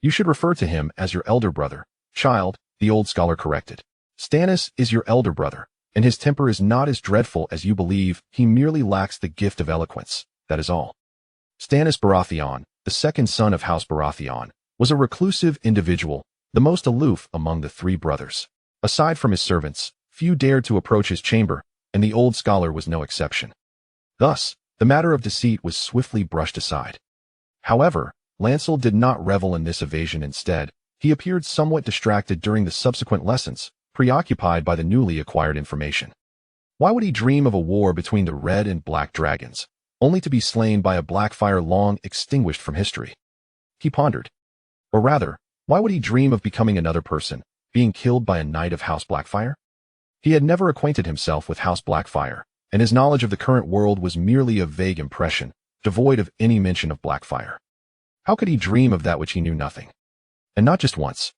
You should refer to him as your elder brother. Child, the old scholar corrected. Stannis is your elder brother, and his temper is not as dreadful as you believe. He merely lacks the gift of eloquence, that is all. Stannis Baratheon, the second son of House Baratheon, was a reclusive individual, the most aloof among the three brothers. Aside from his servants, few dared to approach his chamber, and the old scholar was no exception. Thus, the matter of deceit was swiftly brushed aside. However, Lancel did not revel in this evasion. Instead, he appeared somewhat distracted during the subsequent lessons, preoccupied by the newly acquired information. Why would he dream of a war between the red and black dragons, only to be slain by a black fire long extinguished from history? He pondered. Or rather, why would he dream of becoming another person, being killed by a knight of House Blackfire? He had never acquainted himself with House Blackfire, and his knowledge of the current world was merely a vague impression, devoid of any mention of Blackfire. How could he dream of that which he knew nothing? And not just once.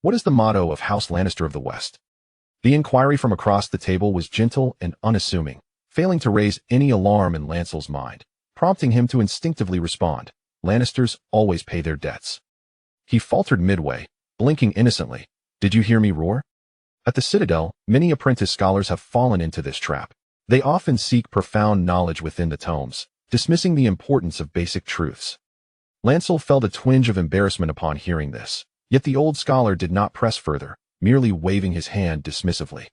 What is the motto of House Lannister of the West? The inquiry from across the table was gentle and unassuming, failing to raise any alarm in Lancel's mind, prompting him to instinctively respond, Lannisters always pay their debts. He faltered midway, blinking innocently. Did you hear me roar? At the Citadel, many apprentice scholars have fallen into this trap. They often seek profound knowledge within the tomes, dismissing the importance of basic truths. Lancel felt a twinge of embarrassment upon hearing this, yet the old scholar did not press further, merely waving his hand dismissively.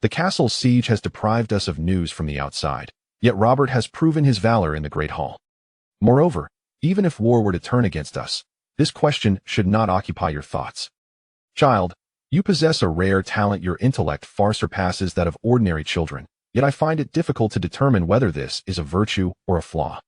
The castle's siege has deprived us of news from the outside, yet Robert has proven his valor in the Great Hall. Moreover, even if war were to turn against us, this question should not occupy your thoughts. Child, you possess a rare talent. Your intellect far surpasses that of ordinary children, yet I find it difficult to determine whether this is a virtue or a flaw.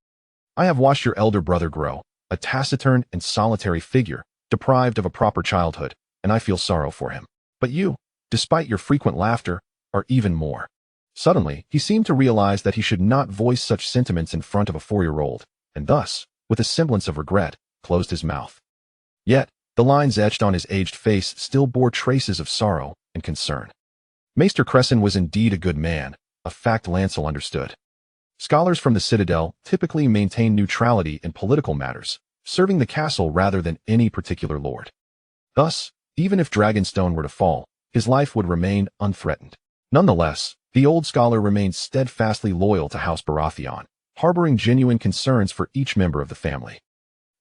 I have watched your elder brother grow, a taciturn and solitary figure, deprived of a proper childhood, and I feel sorrow for him. But you, despite your frequent laughter, are even more. Suddenly, he seemed to realize that he should not voice such sentiments in front of a 4-year-old, and thus, with a semblance of regret, closed his mouth. Yet, the lines etched on his aged face still bore traces of sorrow and concern. Maester Crescent was indeed a good man, a fact Lancel understood. Scholars from the Citadel typically maintain neutrality in political matters, serving the castle rather than any particular lord. Thus, even if Dragonstone were to fall, his life would remain unthreatened. Nonetheless, the old scholar remained steadfastly loyal to House Baratheon, harboring genuine concerns for each member of the family.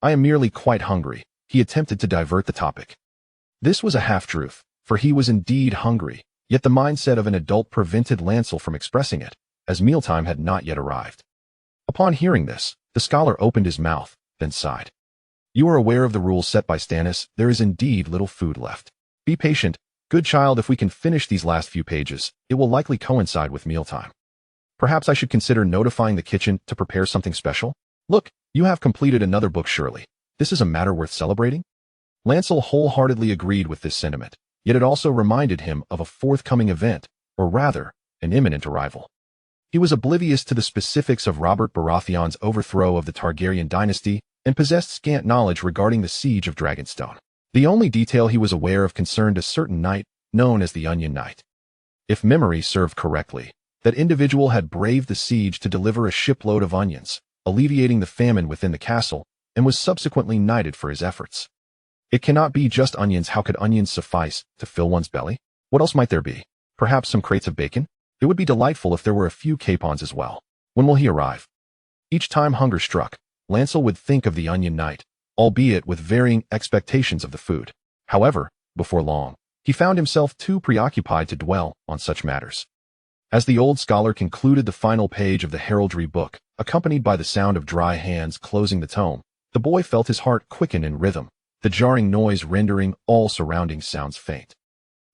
I am merely quite hungry. He attempted to divert the topic. This was a half-truth, for he was indeed hungry, yet the mindset of an adult prevented Lancel from expressing it, as mealtime had not yet arrived. Upon hearing this, the scholar opened his mouth, then sighed. You are aware of the rules set by Stannis. There is indeed little food left. Be patient, good child. If we can finish these last few pages, it will likely coincide with mealtime. Perhaps I should consider notifying the kitchen to prepare something special? Look, you have completed another book surely. This is a matter worth celebrating? Lancel wholeheartedly agreed with this sentiment, yet it also reminded him of a forthcoming event, or rather, an imminent arrival. He was oblivious to the specifics of Robert Baratheon's overthrow of the Targaryen dynasty and possessed scant knowledge regarding the siege of Dragonstone. The only detail he was aware of concerned a certain knight known as the Onion Knight. If memory served correctly, that individual had braved the siege to deliver a shipload of onions, alleviating the famine within the castle, and was subsequently knighted for his efforts. It cannot be just onions. How could onions suffice to fill one's belly? What else might there be? Perhaps some crates of bacon? It would be delightful if there were a few capons as well. When will he arrive? Each time hunger struck, Lancel would think of the Onion Knight, albeit with varying expectations of the food. However, before long, he found himself too preoccupied to dwell on such matters. As the old scholar concluded the final page of the heraldry book, accompanied by the sound of dry hands closing the tome, the boy felt his heart quicken in rhythm, the jarring noise rendering all surrounding sounds faint.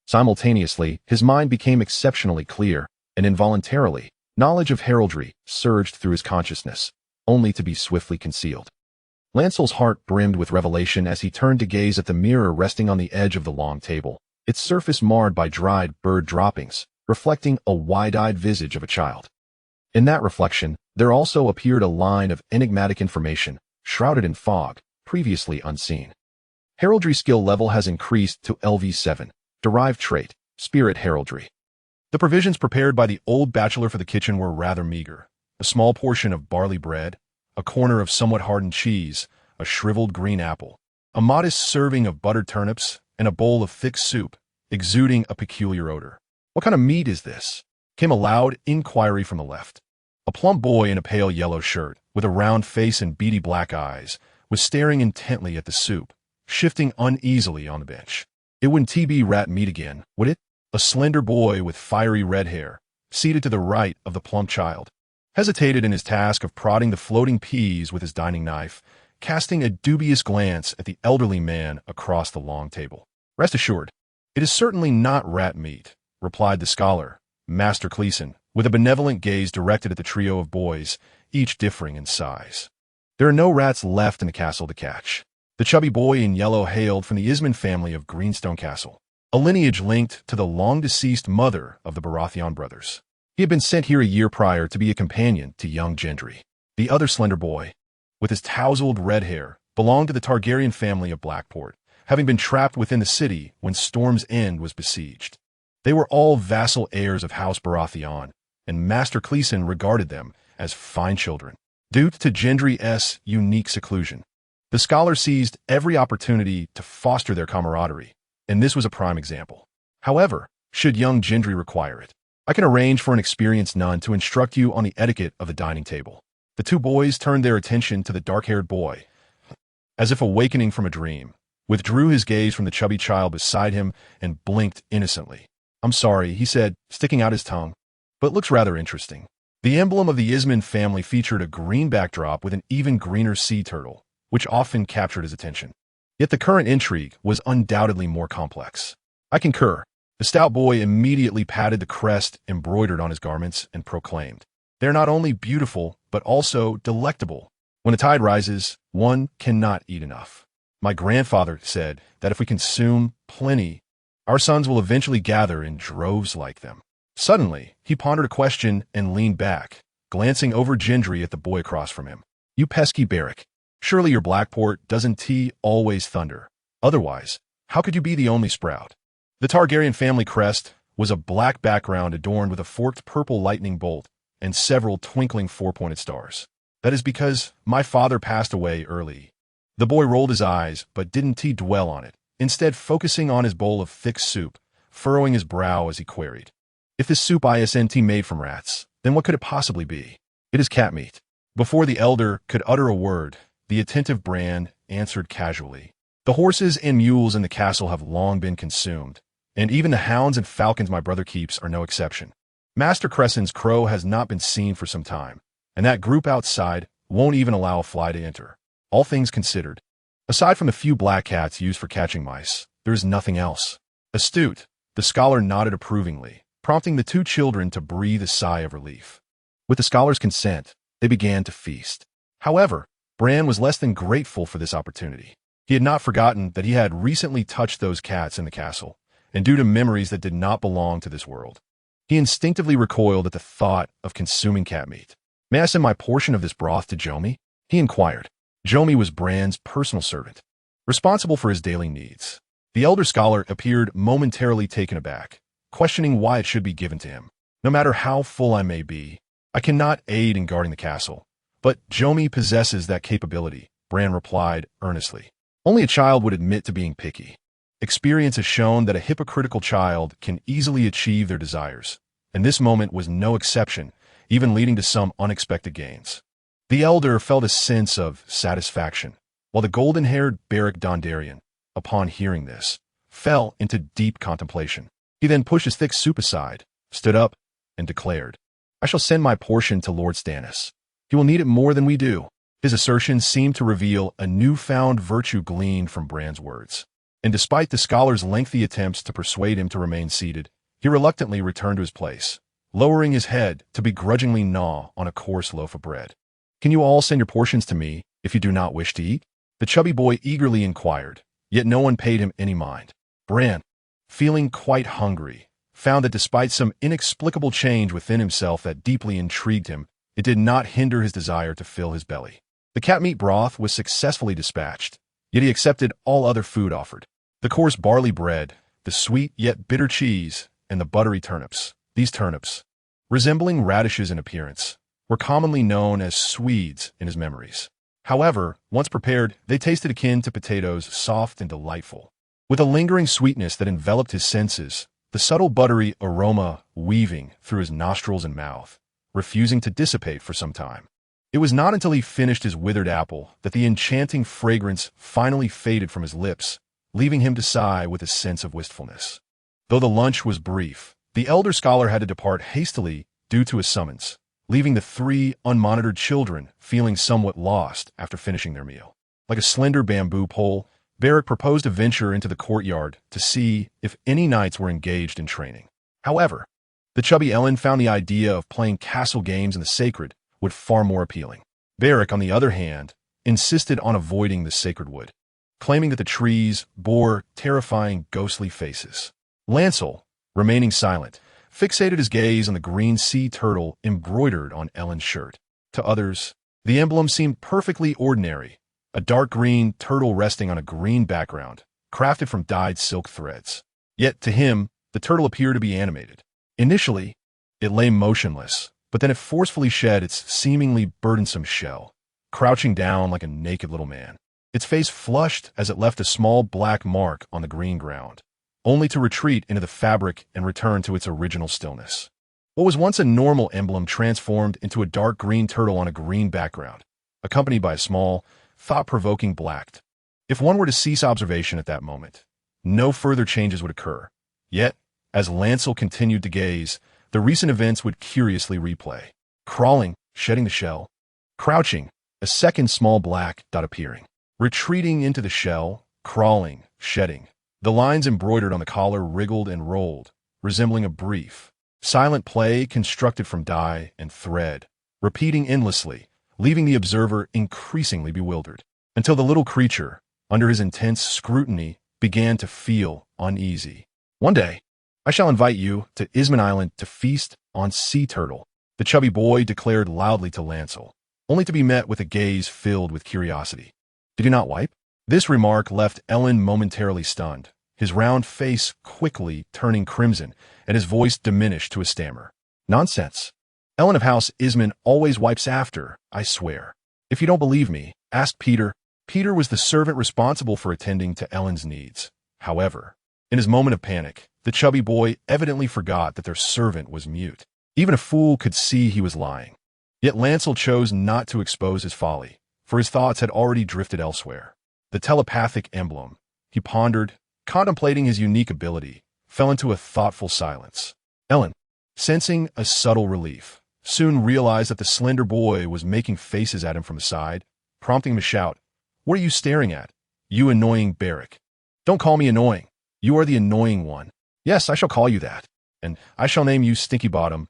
Simultaneously, his mind became exceptionally clear, and involuntarily, knowledge of heraldry surged through his consciousness, only to be swiftly concealed. Lancel's heart brimmed with revelation as he turned to gaze at the mirror resting on the edge of the long table, its surface marred by dried bird droppings, reflecting a wide-eyed visage of a child. In that reflection, there also appeared a line of enigmatic information, shrouded in fog, previously unseen. Heraldry skill level has increased to LV7, derived trait, Spirit Heraldry. The provisions prepared by the old bachelor for the kitchen were rather meager, a small portion of barley bread, a corner of somewhat hardened cheese, a shriveled green apple, a modest serving of buttered turnips, and a bowl of thick soup, exuding a peculiar odor. "What kind of meat is this?" came a loud inquiry from the left. A plump boy in a pale yellow shirt, with a round face and beady black eyes, was staring intently at the soup, shifting uneasily on the bench. "It wouldn't be rat meat again, would it?" A slender boy with fiery red hair, seated to the right of the plump child, hesitated in his task of prodding the floating peas with his dining knife, casting a dubious glance at the elderly man across the long table. "Rest assured, it is certainly not rat meat," replied the scholar, Master Cleason, with a benevolent gaze directed at the trio of boys, each differing in size. "There are no rats left in the castle to catch." The chubby boy in yellow hailed from the Ismond family of Greenstone Castle, a lineage linked to the long-deceased mother of the Baratheon brothers. He had been sent here a year prior to be a companion to young Gendry. The other slender boy, with his tousled red hair, belonged to the Targaryen family of Blackport, having been trapped within the city when Storm's End was besieged. They were all vassal heirs of House Baratheon, and Master Cleason regarded them as fine children. Due to Gendry's unique seclusion, the scholar seized every opportunity to foster their camaraderie, and this was a prime example. However, should young Gendry require it, I can arrange for an experienced nun to instruct you on the etiquette of the dining table. The two boys turned their attention to the dark-haired boy, as if awakening from a dream, withdrew his gaze from the chubby child beside him, and blinked innocently. "I'm sorry," he said, sticking out his tongue, "but looks rather interesting." The emblem of the Ismond family featured a green backdrop with an even greener sea turtle, which often captured his attention. Yet the current intrigue was undoubtedly more complex. "I concur." The stout boy immediately patted the crest embroidered on his garments and proclaimed, "They're not only beautiful, but also delectable. When the tide rises, one cannot eat enough. My grandfather said that if we consume plenty, our sons will eventually gather in droves like them." Suddenly, he pondered a question and leaned back, glancing over Gendry at the boy across from him. "You pesky Beric, surely your Blackport doesn't always thunder. Otherwise, how could you be the only sprout?" The Targaryen family crest was a black background adorned with a forked purple lightning bolt and several twinkling four-pointed stars. "That is because my father passed away early." The boy rolled his eyes, but didn't dwell on it, instead focusing on his bowl of thick soup, furrowing his brow as he queried, "If this soup isn't made from rats, then what could it possibly be?" "It is cat meat." Before the elder could utter a word, the attentive Bran answered casually, "The horses and mules in the castle have long been consumed, and even the hounds and falcons my brother keeps are no exception. Master Cressen's crow has not been seen for some time, and that group outside won't even allow a fly to enter. All things considered, aside from a few black cats used for catching mice, there is nothing else." "Astute," the scholar nodded approvingly, prompting the two children to breathe a sigh of relief. With the scholar's consent, they began to feast. However, Bran was less than grateful for this opportunity. He had not forgotten that he had recently touched those cats in the castle, and due to memories that did not belong to this world, he instinctively recoiled at the thought of consuming cat meat. "May I send my portion of this broth to Jomi?" he inquired. Jomi was Bran's personal servant, responsible for his daily needs. The elder scholar appeared momentarily taken aback, questioning why it should be given to him. "No matter how full I may be, I cannot aid in guarding the castle, but Jomi possesses that capability," Bran replied earnestly. "Only a child would admit to being picky. Experience has shown that a hypocritical child can easily achieve their desires, and this moment was no exception, even leading to some unexpected gains." The elder felt a sense of satisfaction, while the golden-haired Beric Dondarrion, upon hearing this, fell into deep contemplation. He then pushed his thick soup aside, stood up, and declared, "I shall send my portion to Lord Stannis. He will need it more than we do." His assertion seemed to reveal a newfound virtue gleaned from Bran's words, and despite the scholar's lengthy attempts to persuade him to remain seated, he reluctantly returned to his place, lowering his head to begrudgingly gnaw on a coarse loaf of bread. "Can you all send your portions to me if you do not wish to eat?" the chubby boy eagerly inquired, yet no one paid him any mind. Bran, feeling quite hungry, found that despite some inexplicable change within himself that deeply intrigued him, it did not hinder his desire to fill his belly. The cat meat broth was successfully dispatched, yet he accepted all other food offered. The coarse barley bread, the sweet yet bitter cheese, and the buttery turnips. These turnips, resembling radishes in appearance, were commonly known as Swedes in his memories. However, once prepared, they tasted akin to potatoes, soft and delightful. With a lingering sweetness that enveloped his senses, the subtle buttery aroma weaving through his nostrils and mouth, refusing to dissipate for some time. It was not until he finished his withered apple that the enchanting fragrance finally faded from his lips, leaving him to sigh with a sense of wistfulness. Though the lunch was brief, the elder scholar had to depart hastily due to a summons, leaving the three unmonitored children feeling somewhat lost after finishing their meal. Like a slender bamboo pole, Beric proposed a venture into the courtyard to see if any knights were engaged in training. However, the chubby Ellen found the idea of playing castle games in the sacred wood far more appealing. Beric, on the other hand, insisted on avoiding the sacred wood, claiming that the trees bore terrifying ghostly faces. Lancel, remaining silent, fixated his gaze on the green sea turtle embroidered on Ellen's shirt. To others, the emblem seemed perfectly ordinary, a dark green turtle resting on a green background, crafted from dyed silk threads. Yet to him, the turtle appeared to be animated. Initially, it lay motionless, but then it forcefully shed its seemingly burdensome shell, crouching down like a naked little man. Its face flushed as it left a small black mark on the green ground, only to retreat into the fabric and return to its original stillness. What was once a normal emblem transformed into a dark green turtle on a green background, accompanied by a small, thought-provoking black. If one were to cease observation at that moment, no further changes would occur. Yet, as Lancel continued to gaze, the recent events would curiously replay. Crawling, shedding the shell. Crouching, a second small black dot appearing. Retreating into the shell, crawling, shedding. The lines embroidered on the collar wriggled and rolled, resembling a brief, silent play constructed from dye and thread, repeating endlessly, leaving the observer increasingly bewildered, until the little creature, under his intense scrutiny, began to feel uneasy. One day, I shall invite you to Isman Island to feast on sea turtle, the chubby boy declared loudly to Lancel, only to be met with a gaze filled with curiosity. Did you not wipe? This remark left Ellen momentarily stunned, his round face quickly turning crimson and his voice diminished to a stammer. Nonsense. Ellen of House Isman always wipes after, I swear. If you don't believe me, ask Peter. Peter was the servant responsible for attending to Ellen's needs. However, in his moment of panic, the chubby boy evidently forgot that their servant was mute. Even a fool could see he was lying. Yet Lancel chose not to expose his folly, for his thoughts had already drifted elsewhere. The telepathic emblem, he pondered, contemplating his unique ability, fell into a thoughtful silence. Ellen, sensing a subtle relief, soon realized that the slender boy was making faces at him from the side, prompting him to shout, "What are you staring at, you annoying Beric? Don't call me annoying. You are the annoying one. Yes, I shall call you that. And I shall name you Stinky Bottom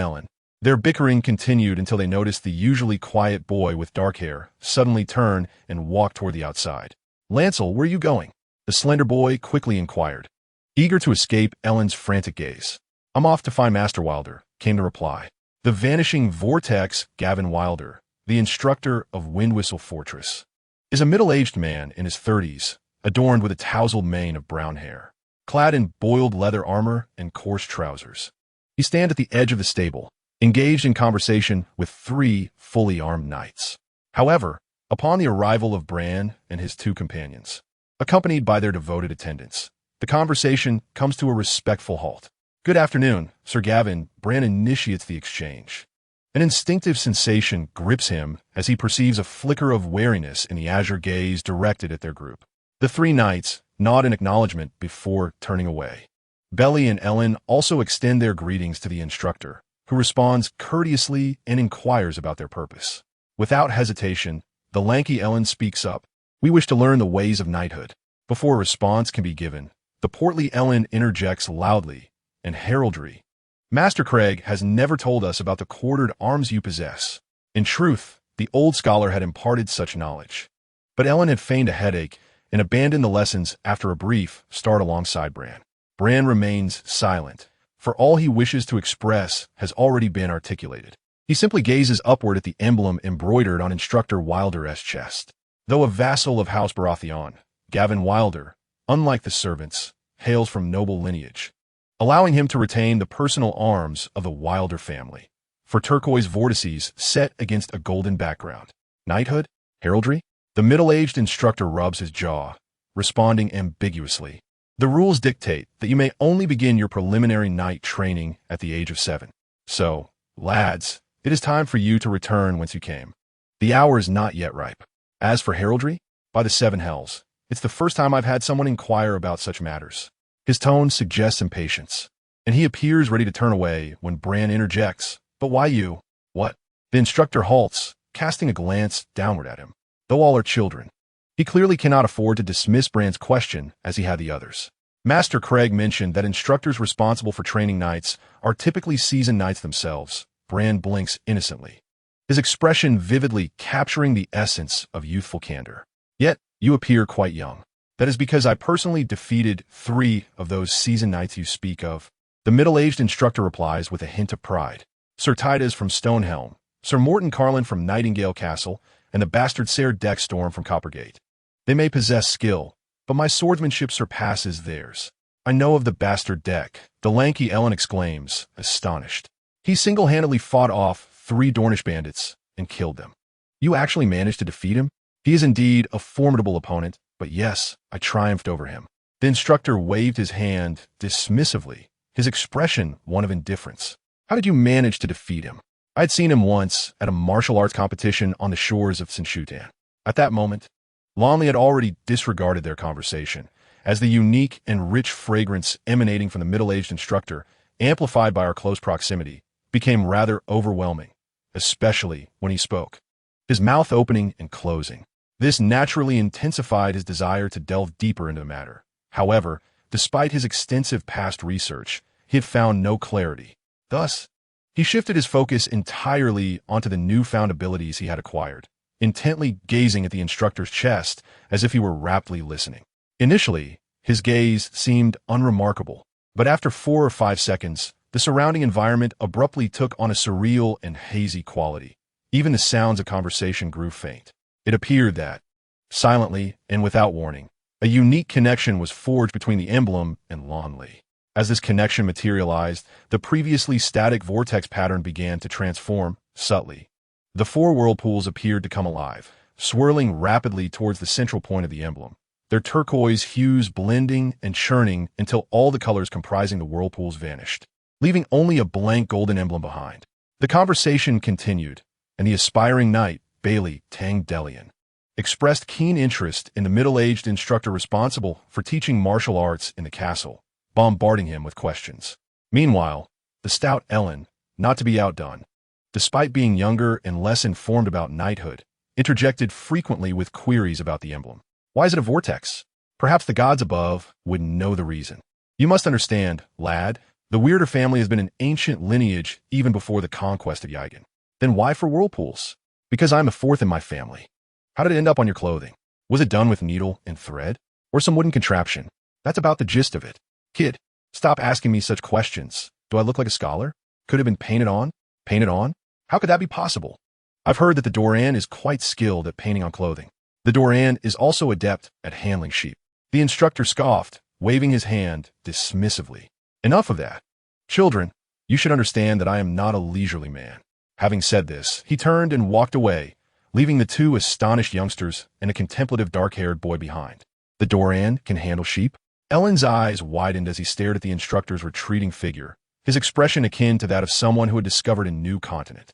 Ellen." Their bickering continued until they noticed the usually quiet boy with dark hair suddenly turn and walk toward the outside. Lancel, where are you going? The slender boy quickly inquired, eager to escape Ellen's frantic gaze. I'm off to find Master Wilder, came the reply. The vanishing vortex Gavin Wilder, the instructor of Windwhistle Fortress, is a middle-aged man in his 30s, adorned with a tousled mane of brown hair, clad in boiled leather armor and coarse trousers. He stands at the edge of the stable, engaged in conversation with 3 fully armed knights. However, upon the arrival of Bran and his 2 companions, accompanied by their devoted attendants, the conversation comes to a respectful halt. Good afternoon, Sir Gavin. Bran initiates the exchange. An instinctive sensation grips him as he perceives a flicker of wariness in the azure gaze directed at their group. The 3 knights nod in acknowledgement before turning away. Belly and Ellen also extend their greetings to the instructor, who responds courteously and inquires about their purpose. Without hesitation, the lanky Ellen speaks up. We wish to learn the ways of knighthood. Before a response can be given, the portly Ellen interjects loudly and heraldry. Master Craig has never told us about the quartered arms you possess. In truth, the old scholar had imparted such knowledge. But Ellen had feigned a headache and abandoned the lessons after a brief start alongside Bran. Bran remains silent, for all he wishes to express has already been articulated. He simply gazes upward at the emblem embroidered on Instructor Wilder's chest. Though a vassal of House Baratheon, Gavin Wilder, unlike the servants, hails from noble lineage, allowing him to retain the personal arms of the Wilder family. for turquoise vortices set against a golden background. Knighthood? Heraldry? The middle-aged instructor rubs his jaw, responding ambiguously. The rules dictate that you may only begin your preliminary knight training at the age of 7. So, lads, it is time for you to return whence you came. The hour is not yet ripe. As for heraldry, by the 7 hells, it's the first time I've had someone inquire about such matters. His tone suggests impatience, and he appears ready to turn away when Bran interjects. But why you? What? The instructor halts, casting a glance downward at him. Though all are children, he clearly cannot afford to dismiss Bran's question as he had the others. Master Craig mentioned that instructors responsible for training knights are typically seasoned knights themselves. Bran blinks innocently, his expression vividly capturing the essence of youthful candor. Yet, you appear quite young. That is because I personally defeated 3 of those seasoned knights you speak of. The middle-aged instructor replies with a hint of pride. Sir Titus from Stonehelm, Sir Morton Carlin from Nightingale Castle, and the bastard Ser Deckstorm from Coppergate. They may possess skill, but my swordsmanship surpasses theirs. I know of the bastard Deck, the lanky Ellen exclaims, astonished. He single-handedly fought off 3 Dornish bandits and killed them. You actually managed to defeat him? He is indeed a formidable opponent, but yes, I triumphed over him. The instructor waved his hand dismissively, his expression one of indifference. How did you manage to defeat him? I had seen him once at a martial arts competition on the shores of Sinshutan. At that moment, Lonley had already disregarded their conversation, as the unique and rich fragrance emanating from the middle-aged instructor, amplified by our close proximity, became rather overwhelming, especially when he spoke, his mouth opening and closing. This naturally intensified his desire to delve deeper into the matter. However, despite his extensive past research, he had found no clarity. Thus, he shifted his focus entirely onto the newfound abilities he had acquired, intently gazing at the instructor's chest as if he were raptly listening. Initially, his gaze seemed unremarkable, but after 4 or 5 seconds, the surrounding environment abruptly took on a surreal and hazy quality. Even the sounds of conversation grew faint. It appeared that, silently and without warning, a unique connection was forged between the emblem and Lonley. As this connection materialized, the previously static vortex pattern began to transform, subtly. The 4 whirlpools appeared to come alive, swirling rapidly towards the central point of the emblem, their turquoise hues blending and churning until all the colors comprising the whirlpools vanished, leaving only a blank golden emblem behind. The conversation continued, and the aspiring knight, Bailey Tangdelian, expressed keen interest in the middle-aged instructor responsible for teaching martial arts in the castle, bombarding him with questions. Meanwhile, the stout Ellen, not to be outdone, despite being younger and less informed about knighthood, interjected frequently with queries about the emblem. Why is it a vortex? Perhaps the gods above would know the reason. You must understand, lad, the Weirder family has been an ancient lineage even before the conquest of Ygin. Then why for whirlpools? Because I'm a 4th in my family. How did it end up on your clothing? Was it done with needle and thread? Or some wooden contraption? That's about the gist of it. Kid, stop asking me such questions. Do I look like a scholar? Could it have been painted on? Painted on? How could that be possible? I've heard that the Doran is quite skilled at painting on clothing. The Doran is also adept at handling sheep. The instructor scoffed, waving his hand dismissively. Enough of that. Children, you should understand that I am not a leisurely man. Having said this, he turned and walked away, leaving the 2 astonished youngsters and a contemplative dark-haired boy behind. The Doran can handle sheep? Ellen's eyes widened as he stared at the instructor's retreating figure, his expression akin to that of someone who had discovered a new continent.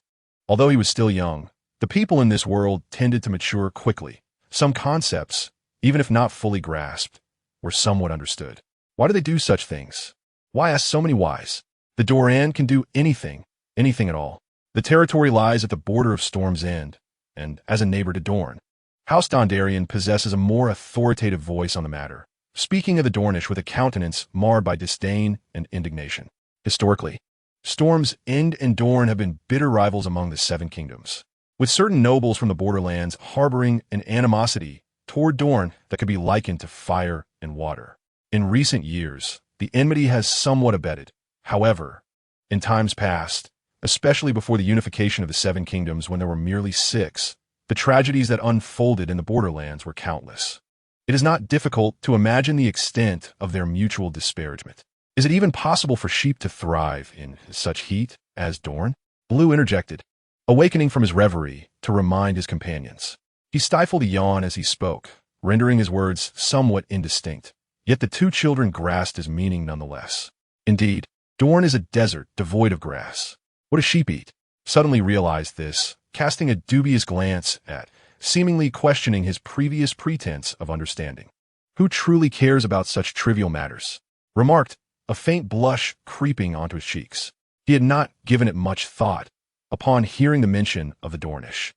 Although he was still young, the people in this world tended to mature quickly. Some concepts, even if not fully grasped, were somewhat understood. Why do they do such things? Why ask so many whys? The Doran can do anything at all. The territory lies at the border of Storm's End, and as a neighbor to Dorne, House Dondarrion possesses a more authoritative voice on the matter, speaking of the Dornish with a countenance marred by disdain and indignation. Historically, Storm's End and Dorne have been bitter rivals among the 7 kingdoms, with certain nobles from the borderlands harboring an animosity toward Dorne that could be likened to fire and water. In recent years, the enmity has somewhat abated. However, in times past, especially before the unification of the 7 kingdoms when there were merely 6, the tragedies that unfolded in the borderlands were countless. It is not difficult to imagine the extent of their mutual disparagement. Is it even possible for sheep to thrive in such heat as Dorne? Blue interjected, awakening from his reverie to remind his companions. He stifled a yawn as he spoke, rendering his words somewhat indistinct. Yet the two children grasped his meaning nonetheless. Indeed, Dorne is a desert devoid of grass. What does sheep eat? Suddenly realized this, casting a dubious glance at, seemingly questioning his previous pretense of understanding. Who truly cares about such trivial matters? Remarked, a faint blush creeping onto his cheeks. He had not given it much thought. Upon hearing the mention of the Dornish,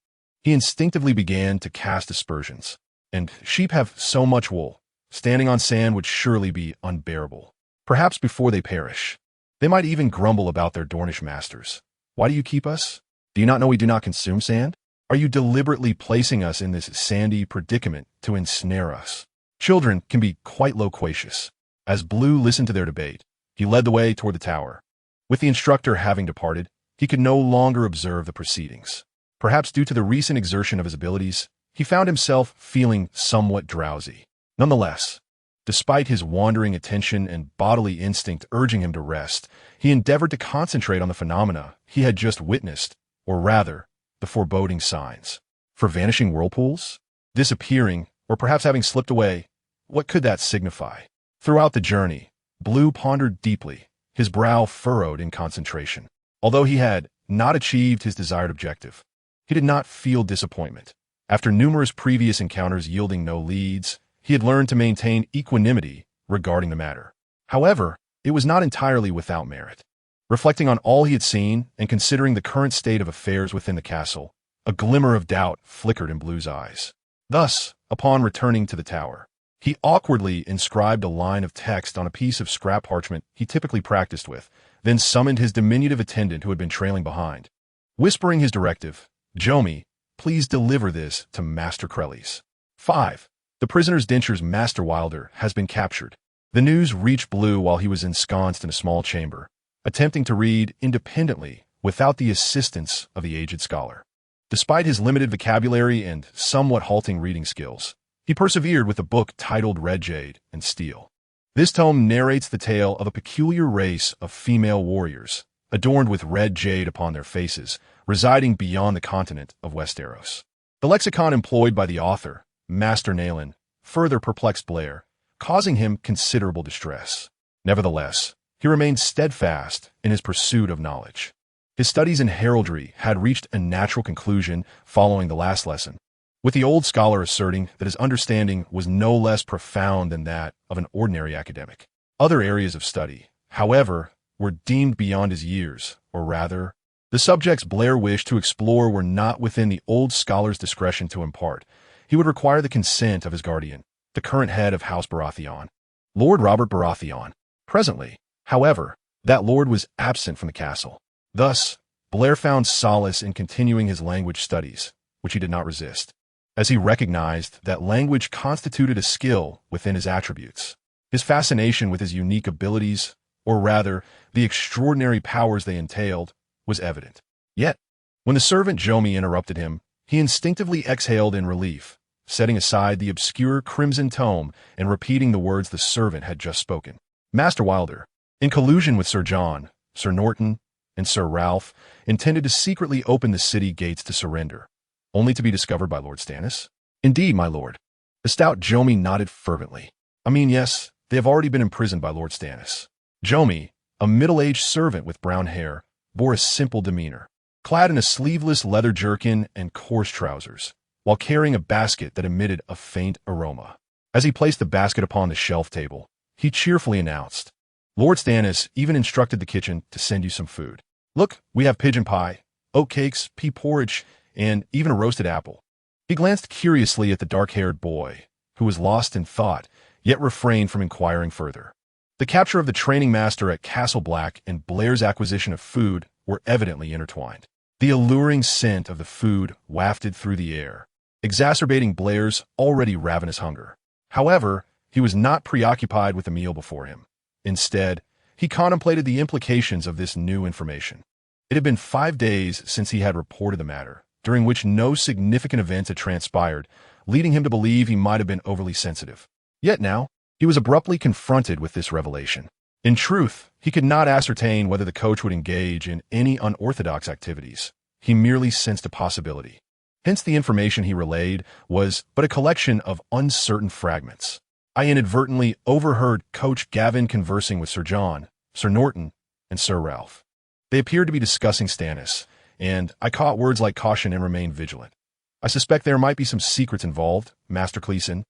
he instinctively began to cast aspersions. And sheep have so much wool. Standing on sand would surely be unbearable. Perhaps before they perish. They might even grumble about their Dornish masters. Why do you keep us? Do you not know we do not consume sand? Are you deliberately placing us in this sandy predicament to ensnare us? Children can be quite loquacious. As Blue listened to their debate, he led the way toward the tower. With the instructor having departed, he could no longer observe the proceedings. Perhaps due to the recent exertion of his abilities, he found himself feeling somewhat drowsy. Nonetheless, despite his wandering attention and bodily instinct urging him to rest, he endeavored to concentrate on the phenomena he had just witnessed, or rather, the foreboding signs. For vanishing whirlpools? Disappearing, or perhaps having slipped away? What could that signify? Throughout the journey, Blue pondered deeply, his brow furrowed in concentration. Although he had not achieved his desired objective, he did not feel disappointment. After numerous previous encounters yielding no leads, he had learned to maintain equanimity regarding the matter. However, it was not entirely without merit. Reflecting on all he had seen and considering the current state of affairs within the castle, a glimmer of doubt flickered in Blue's eyes. Thus, upon returning to the tower, he awkwardly inscribed a line of text on a piece of scrap parchment he typically practiced with, then summoned his diminutive attendant who had been trailing behind. Whispering his directive, "Jomi, please deliver this to Master Crellies." 5. The prisoner's denture's Master Wilder has been captured. The news reached Blue while he was ensconced in a small chamber, attempting to read independently without the assistance of the aged scholar. Despite his limited vocabulary and somewhat halting reading skills, he persevered with a book titled Red Jade and Steel. This tome narrates the tale of a peculiar race of female warriors, adorned with red jade upon their faces, residing beyond the continent of Westeros. The lexicon employed by the author, Master Nayland, further perplexed Blair, causing him considerable distress. Nevertheless, he remained steadfast in his pursuit of knowledge. His studies in heraldry had reached a natural conclusion following the last lesson, with the old scholar asserting that his understanding was no less profound than that of an ordinary academic. Other areas of study, however, were deemed beyond his years, or rather, the subjects Blair wished to explore were not within the old scholar's discretion to impart. He would require the consent of his guardian, the current head of House Baratheon, Lord Robert Baratheon. Presently, however, that lord was absent from the castle. Thus, Blair found solace in continuing his language studies, which he did not resist, as he recognized that language constituted a skill within his attributes. His fascination with his unique abilities, or rather, the extraordinary powers they entailed, was evident. Yet, when the servant Jomi interrupted him, he instinctively exhaled in relief, setting aside the obscure crimson tome and repeating the words the servant had just spoken. Master Wilder, in collusion with Sir John, Sir Norton, and Sir Ralph, intended to secretly open the city gates to surrender, only to be discovered by Lord Stannis? Indeed, my lord. The stout Jomi nodded fervently. I mean, yes, they have already been imprisoned by Lord Stannis. Jomi, a middle-aged servant with brown hair, bore a simple demeanor, clad in a sleeveless leather jerkin and coarse trousers, while carrying a basket that emitted a faint aroma. As he placed the basket upon the shelf table, he cheerfully announced, Lord Stannis even instructed the kitchen to send you some food. Look, we have pigeon pie, oat cakes, pea porridge, and even a roasted apple. He glanced curiously at the dark-haired boy, who was lost in thought, yet refrained from inquiring further. The capture of the training master at Castle Black and Blair's acquisition of food were evidently intertwined. The alluring scent of the food wafted through the air, exacerbating Blair's already ravenous hunger. However, he was not preoccupied with the meal before him. Instead, he contemplated the implications of this new information. It had been 5 days since he had reported the matter, during which no significant events had transpired, leading him to believe he might have been overly sensitive. Yet now, he was abruptly confronted with this revelation. In truth, he could not ascertain whether the coach would engage in any unorthodox activities. He merely sensed a possibility. Hence the information he relayed was but a collection of uncertain fragments. I inadvertently overheard Coach Gavin conversing with Sir John, Sir Norton, and Sir Ralph. They appeared to be discussing Stannis, and I caught words like caution and remain vigilant. I suspect there might be some secrets involved, Master Cleason,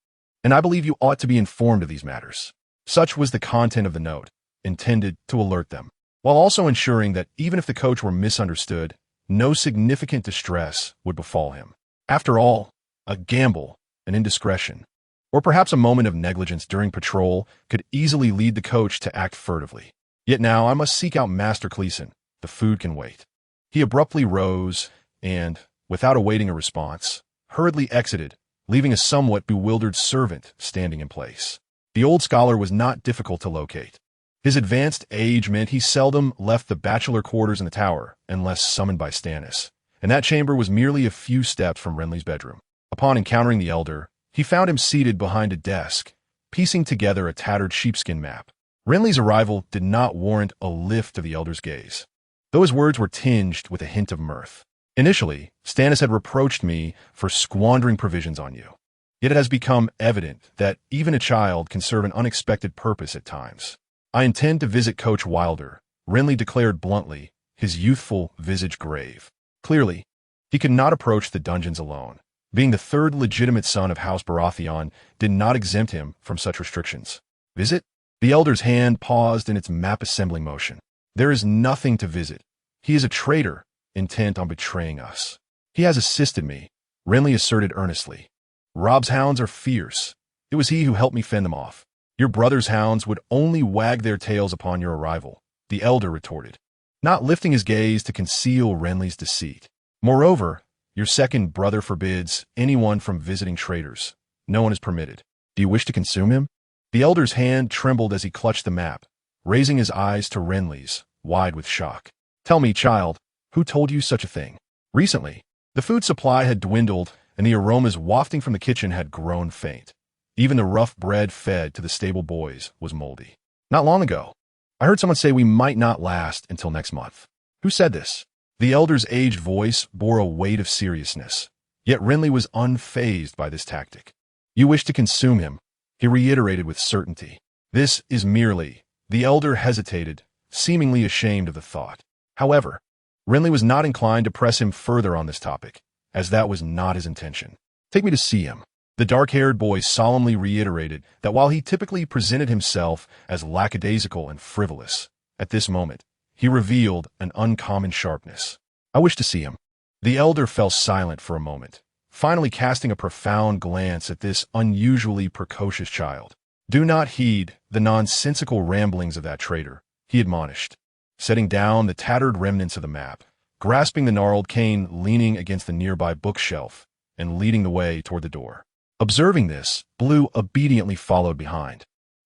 and I believe you ought to be informed of these matters. Such was the content of the note, intended to alert them, while also ensuring that even if the coach were misunderstood, no significant distress would befall him. After all, a gamble, an indiscretion, or perhaps a moment of negligence during patrol could easily lead the coach to act furtively. Yet now I must seek out Master Cleason. The food can wait. He abruptly rose and, without awaiting a response, hurriedly exited, leaving a somewhat bewildered servant standing in place. The old scholar was not difficult to locate. His advanced age meant he seldom left the bachelor quarters in the tower unless summoned by Stannis, and that chamber was merely a few steps from Renly's bedroom. Upon encountering the elder, he found him seated behind a desk, piecing together a tattered sheepskin map. Renly's arrival did not warrant a lift to the elder's gaze, though his words were tinged with a hint of mirth. Initially, Stannis had reproached me for squandering provisions on you. Yet it has become evident that even a child can serve an unexpected purpose at times. I intend to visit Coach Wilder, Renly declared bluntly, his youthful visage grave. Clearly, he could not approach the dungeons alone. Being the third legitimate son of House Baratheon did not exempt him from such restrictions. Visit? The elder's hand paused in its map-assembling motion. There is nothing to visit. He is a traitor, intent on betraying us. He has assisted me, Renly asserted earnestly. Rob's hounds are fierce. It was he who helped me fend them off. Your brother's hounds would only wag their tails upon your arrival, the elder retorted, not lifting his gaze to conceal Renly's deceit. Moreover, your second brother forbids anyone from visiting traitors. No one is permitted. Do you wish to consume him? The elder's hand trembled as he clutched the map, raising his eyes to Renly's, wide with shock. Tell me, child, who told you such a thing? Recently, the food supply had dwindled and the aromas wafting from the kitchen had grown faint. Even the rough bread fed to the stable boys was moldy. Not long ago, I heard someone say we might not last until next month. Who said this? The elder's aged voice bore a weight of seriousness, yet Renly was unfazed by this tactic. You wish to consume him, he reiterated with certainty. This is merely, the elder hesitated, seemingly ashamed of the thought. However, Renly was not inclined to press him further on this topic, as that was not his intention. Take me to see him. The dark-haired boy solemnly reiterated that while he typically presented himself as lackadaisical and frivolous, at this moment, he revealed an uncommon sharpness. I wish to see him. The elder fell silent for a moment, finally casting a profound glance at this unusually precocious child. Do not heed the nonsensical ramblings of that traitor, he admonished, setting down the tattered remnants of the map, grasping the gnarled cane leaning against the nearby bookshelf, and leading the way toward the door. Observing this, Blue obediently followed behind,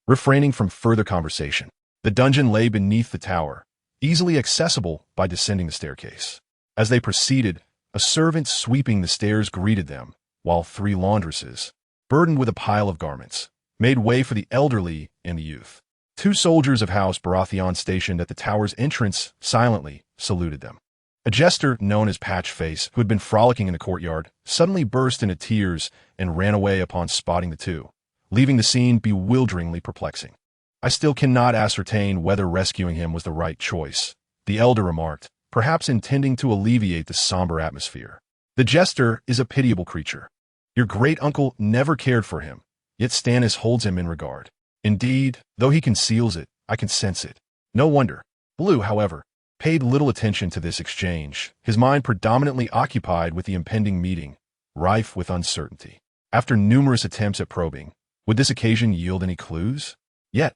refraining from further conversation. The dungeon lay beneath the tower, easily accessible by descending the staircase. As they proceeded, a servant sweeping the stairs greeted them, while 3 laundresses, burdened with a pile of garments, made way for the elderly and the youth. 2 soldiers of House Baratheon stationed at the tower's entrance silently saluted them. A jester known as Patchface, who had been frolicking in the courtyard, suddenly burst into tears and ran away upon spotting the 2, leaving the scene bewilderingly perplexing. I still cannot ascertain whether rescuing him was the right choice, the elder remarked, perhaps intending to alleviate the somber atmosphere. The jester is a pitiable creature. Your great-uncle never cared for him, yet Stannis holds him in regard. Indeed, though he conceals it, I can sense it. No wonder. Blue, however, paid little attention to this exchange, his mind predominantly occupied with the impending meeting, rife with uncertainty. After numerous attempts at probing, would this occasion yield any clues? Yet,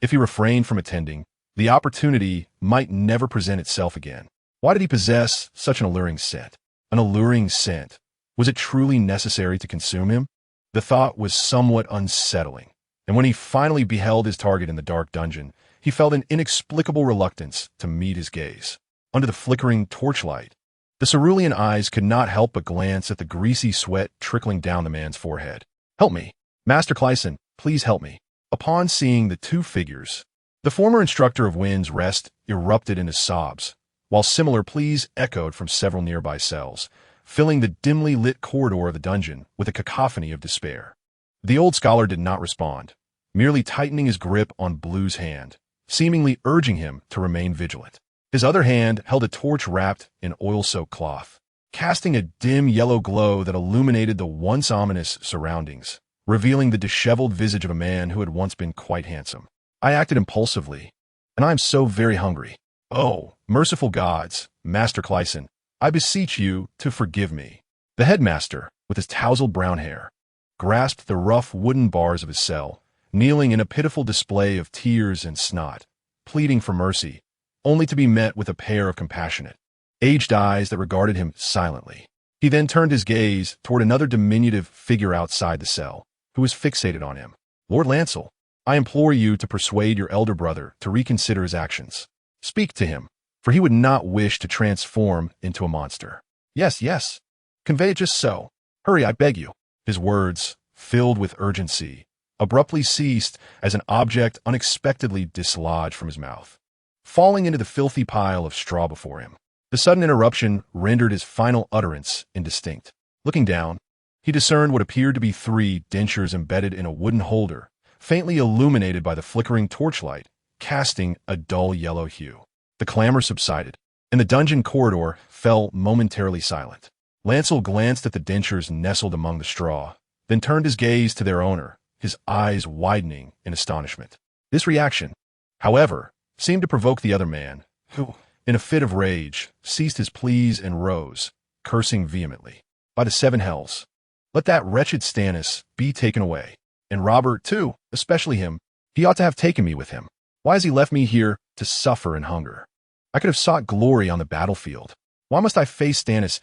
if he refrained from attending, the opportunity might never present itself again. Why did he possess such an alluring scent? An alluring scent. Was it truly necessary to consume him? The thought was somewhat unsettling, and when he finally beheld his target in the dark dungeon, he felt an inexplicable reluctance to meet his gaze. Under the flickering torchlight, the cerulean eyes could not help but glance at the greasy sweat trickling down the man's forehead. Help me. Master Cleason, please help me. Upon seeing the 2 figures, The former instructor of Wind's Rest erupted into sobs, while similar pleas echoed from several nearby cells, filling the dimly lit corridor of the dungeon with a cacophony of despair. The old scholar did not respond, merely tightening his grip on Blue's hand, seemingly urging him to remain vigilant. His other hand held a torch wrapped in oil-soaked cloth, casting a dim yellow glow that illuminated the once ominous surroundings, revealing the disheveled visage of a man who had once been quite handsome. I acted impulsively, and I am so very hungry. Oh, merciful gods, Master Clyson, I beseech you to forgive me. The headmaster, with his tousled brown hair, grasped the rough wooden bars of his cell, kneeling in a pitiful display of tears and snot, pleading for mercy, only to be met with a pair of compassionate, aged eyes that regarded him silently. He then turned his gaze toward another diminutive figure outside the cell, who was fixated on him. Lord Lancel, I implore you to persuade your elder brother to reconsider his actions. Speak to him, for he would not wish to transform into a monster. Yes, yes. Convey it just so. Hurry, I beg you. His words, filled with urgency, abruptly ceased as an object unexpectedly dislodged from his mouth, falling into the filthy pile of straw before him. The sudden interruption rendered his final utterance indistinct. Looking down, he discerned what appeared to be 3 dentures embedded in a wooden holder, faintly illuminated by the flickering torchlight, casting a dull yellow hue. The clamor subsided, and the dungeon corridor fell momentarily silent. Lancel glanced at the dentures nestled among the straw, then turned his gaze to their owner, his eyes widening in astonishment. This reaction, however, seemed to provoke the other man, who, in a fit of rage, ceased his pleas and rose, cursing vehemently. By the 7 hells, let that wretched Stannis be taken away. And Robert, too, especially him. He ought to have taken me with him. Why has he left me here to suffer and hunger? I could have sought glory on the battlefield. Why must I face Stannis'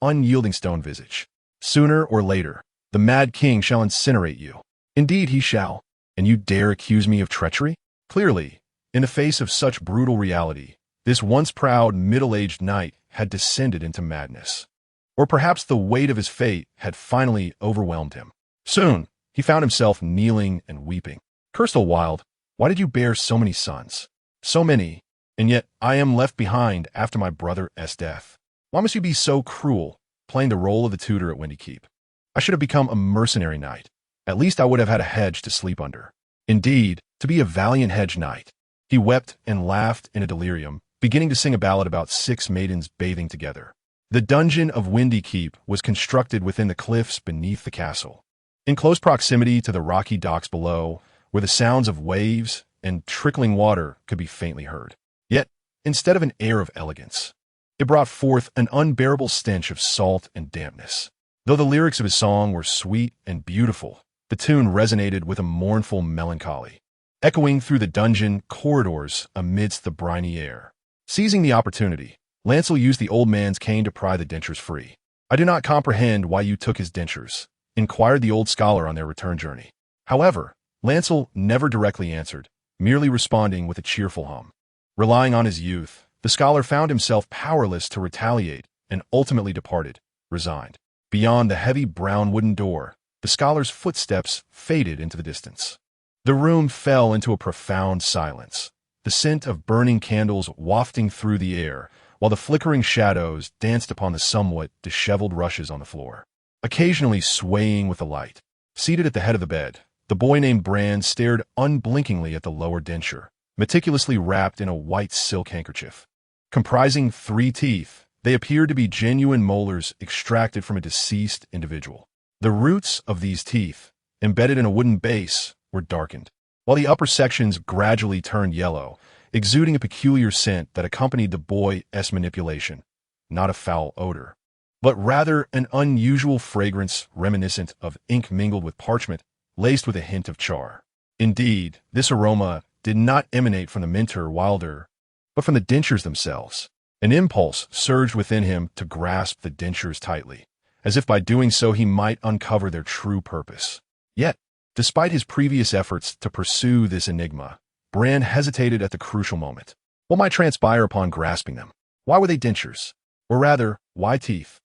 unyielding stone visage? Sooner or later, the mad king shall incinerate you. Indeed he shall. And you dare accuse me of treachery? Clearly, in the face of such brutal reality, this once proud middle-aged knight had descended into madness. Or perhaps the weight of his fate had finally overwhelmed him. Soon, he found himself kneeling and weeping. Cursed Wild, why did you bear so many sons? So many, and yet I am left behind after my brother's death. Why must you be so cruel, playing the role of the tutor at Windy Keep? I should have become a mercenary knight. At least I would have had a hedge to sleep under. Indeed, to be a valiant hedge knight. He wept and laughed in a delirium, beginning to sing a ballad about 6 maidens bathing together. The dungeon of Windy Keep was constructed within the cliffs beneath the castle, in close proximity to the rocky docks below, where the sounds of waves and trickling water could be faintly heard. Yet, instead of an air of elegance, it brought forth an unbearable stench of salt and dampness. Though the lyrics of his song were sweet and beautiful, the tune resonated with a mournful melancholy, echoing through the dungeon corridors amidst the briny air. Seizing the opportunity, Lancel used the old man's cane to pry the dentures free. I do not comprehend why you took his dentures, inquired the old scholar on their return journey. However, Lancel never directly answered, merely responding with a cheerful hum. Relying on his youth, the scholar found himself powerless to retaliate and ultimately departed, resigned. Beyond the heavy brown wooden door, the scholar's footsteps faded into the distance. The room fell into a profound silence, the scent of burning candles wafting through the air, while the flickering shadows danced upon the somewhat disheveled rushes on the floor, occasionally swaying with the light. Seated at the head of the bed, the boy named Bran stared unblinkingly at the lower denture, meticulously wrapped in a white silk handkerchief. Comprising 3 teeth, they appeared to be genuine molars extracted from a deceased individual. The roots of these teeth, embedded in a wooden base, were darkened, while the upper sections gradually turned yellow, exuding a peculiar scent that accompanied the boy's manipulation. Not a foul odor, but rather an unusual fragrance reminiscent of ink mingled with parchment, laced with a hint of char. Indeed, this aroma did not emanate from the minter wilder, but from the dentures themselves. An impulse surged within him to grasp the dentures tightly, as if by doing so he might uncover their true purpose. Yet, despite his previous efforts to pursue this enigma, Bran hesitated at the crucial moment. What might transpire upon grasping them? Why were they dentures? Or rather, why teeth?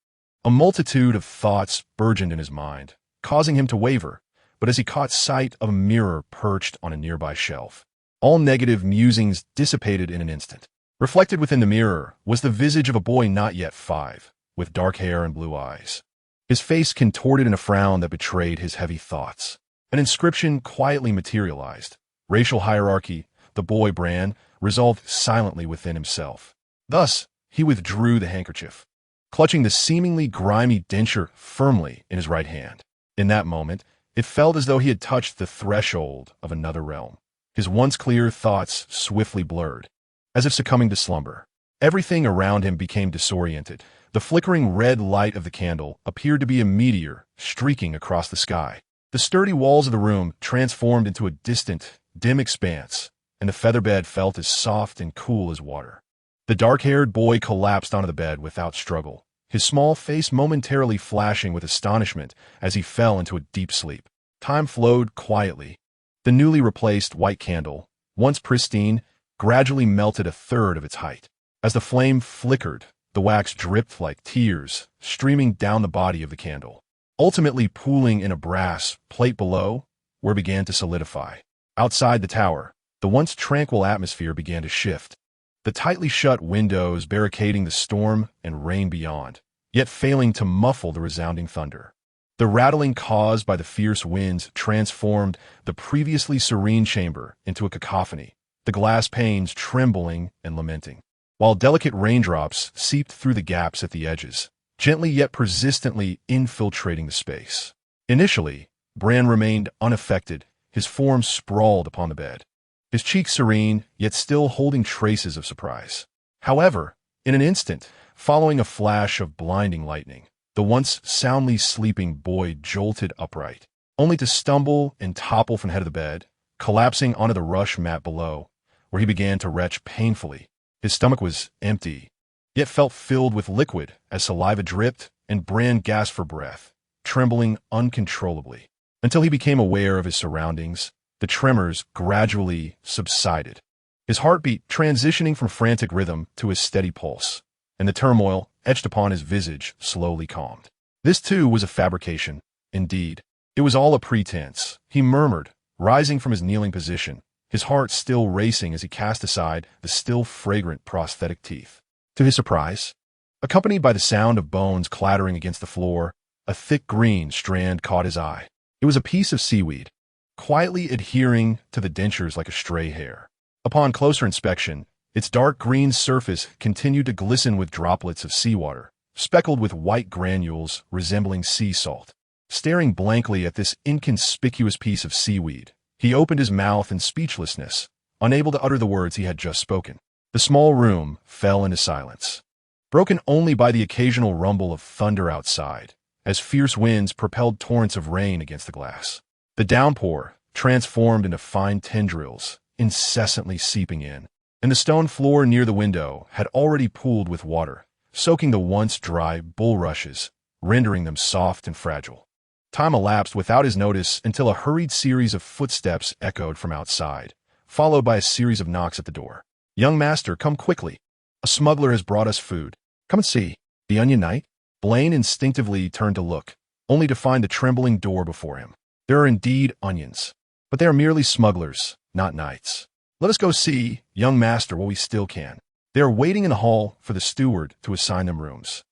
A multitude of thoughts burgeoned in his mind, causing him to waver, but as he caught sight of a mirror perched on a nearby shelf, All negative musings dissipated in an instant. Reflected within the mirror was the visage of a boy not yet 5, with dark hair and blue eyes. His face contorted in a frown that betrayed his heavy thoughts. An inscription quietly materialized. Racial hierarchy, the boy Bran, resolved silently within himself. Thus, he withdrew the handkerchief, clutching the seemingly grimy denture firmly in his right hand. In that moment, it felt as though he had touched the threshold of another realm. His once clear thoughts swiftly blurred, as if succumbing to slumber. Everything around him became disoriented. The flickering red light of the candle appeared to be a meteor streaking across the sky. The sturdy walls of the room transformed into a distant, dim expanse, and the feather bed felt as soft and cool as water. The dark-haired boy collapsed onto the bed without struggle, his small face momentarily flashing with astonishment as he fell into a deep sleep. Time flowed quietly. The newly replaced white candle, once pristine, gradually melted a third of its height. As the flame flickered, the wax dripped like tears, streaming down the body of the candle, ultimately pooling in a brass plate below, where it began to solidify. Outside the tower, the once tranquil atmosphere began to shift, the tightly shut windows barricading the storm and rain beyond, yet failing to muffle the resounding thunder. The rattling caused by the fierce winds transformed the previously serene chamber into a cacophony, the glass panes trembling and lamenting, while delicate raindrops seeped through the gaps at the edges, gently yet persistently infiltrating the space. Initially, Bran remained unaffected, his form sprawled upon the bed, his cheeks serene, yet still holding traces of surprise. However, in an instant, following a flash of blinding lightning, the once soundly sleeping boy jolted upright, only to stumble and topple from the head of the bed, collapsing onto the rush mat below, where he began to retch painfully. His stomach was empty, yet felt filled with liquid as saliva dripped and Bran gasped for breath, trembling uncontrollably. Until he became aware of his surroundings, the tremors gradually subsided, his heartbeat transitioning from frantic rhythm to a steady pulse, and the turmoil etched upon his visage slowly calmed. This too was a fabrication, indeed. It was all a pretense, he murmured, rising from his kneeling position, his heart still racing as he cast aside the still fragrant prosthetic teeth. To his surprise, accompanied by the sound of bones clattering against the floor, a thick green strand caught his eye. It was a piece of seaweed, quietly adhering to the dentures like a stray hair. Upon closer inspection, its dark green surface continued to glisten with droplets of seawater, speckled with white granules resembling sea salt. Staring blankly at this inconspicuous piece of seaweed, he opened his mouth in speechlessness, unable to utter the words he had just spoken. The small room fell into silence, broken only by the occasional rumble of thunder outside, as fierce winds propelled torrents of rain against the glass. The downpour transformed into fine tendrils, incessantly seeping in, and the stone floor near the window had already pooled with water, soaking the once dry bulrushes, rendering them soft and fragile. Time elapsed without his notice until a hurried series of footsteps echoed from outside, followed by a series of knocks at the door. "Young master, come quickly. A smuggler has brought us food. Come and see." The Onion Knight? Blaine instinctively turned to look, only to find the trembling door before him. There are indeed onions, but they are merely smugglers, not knights. "Let us go see, young master, while we still can." They are waiting in the hall for the steward to assign them rooms.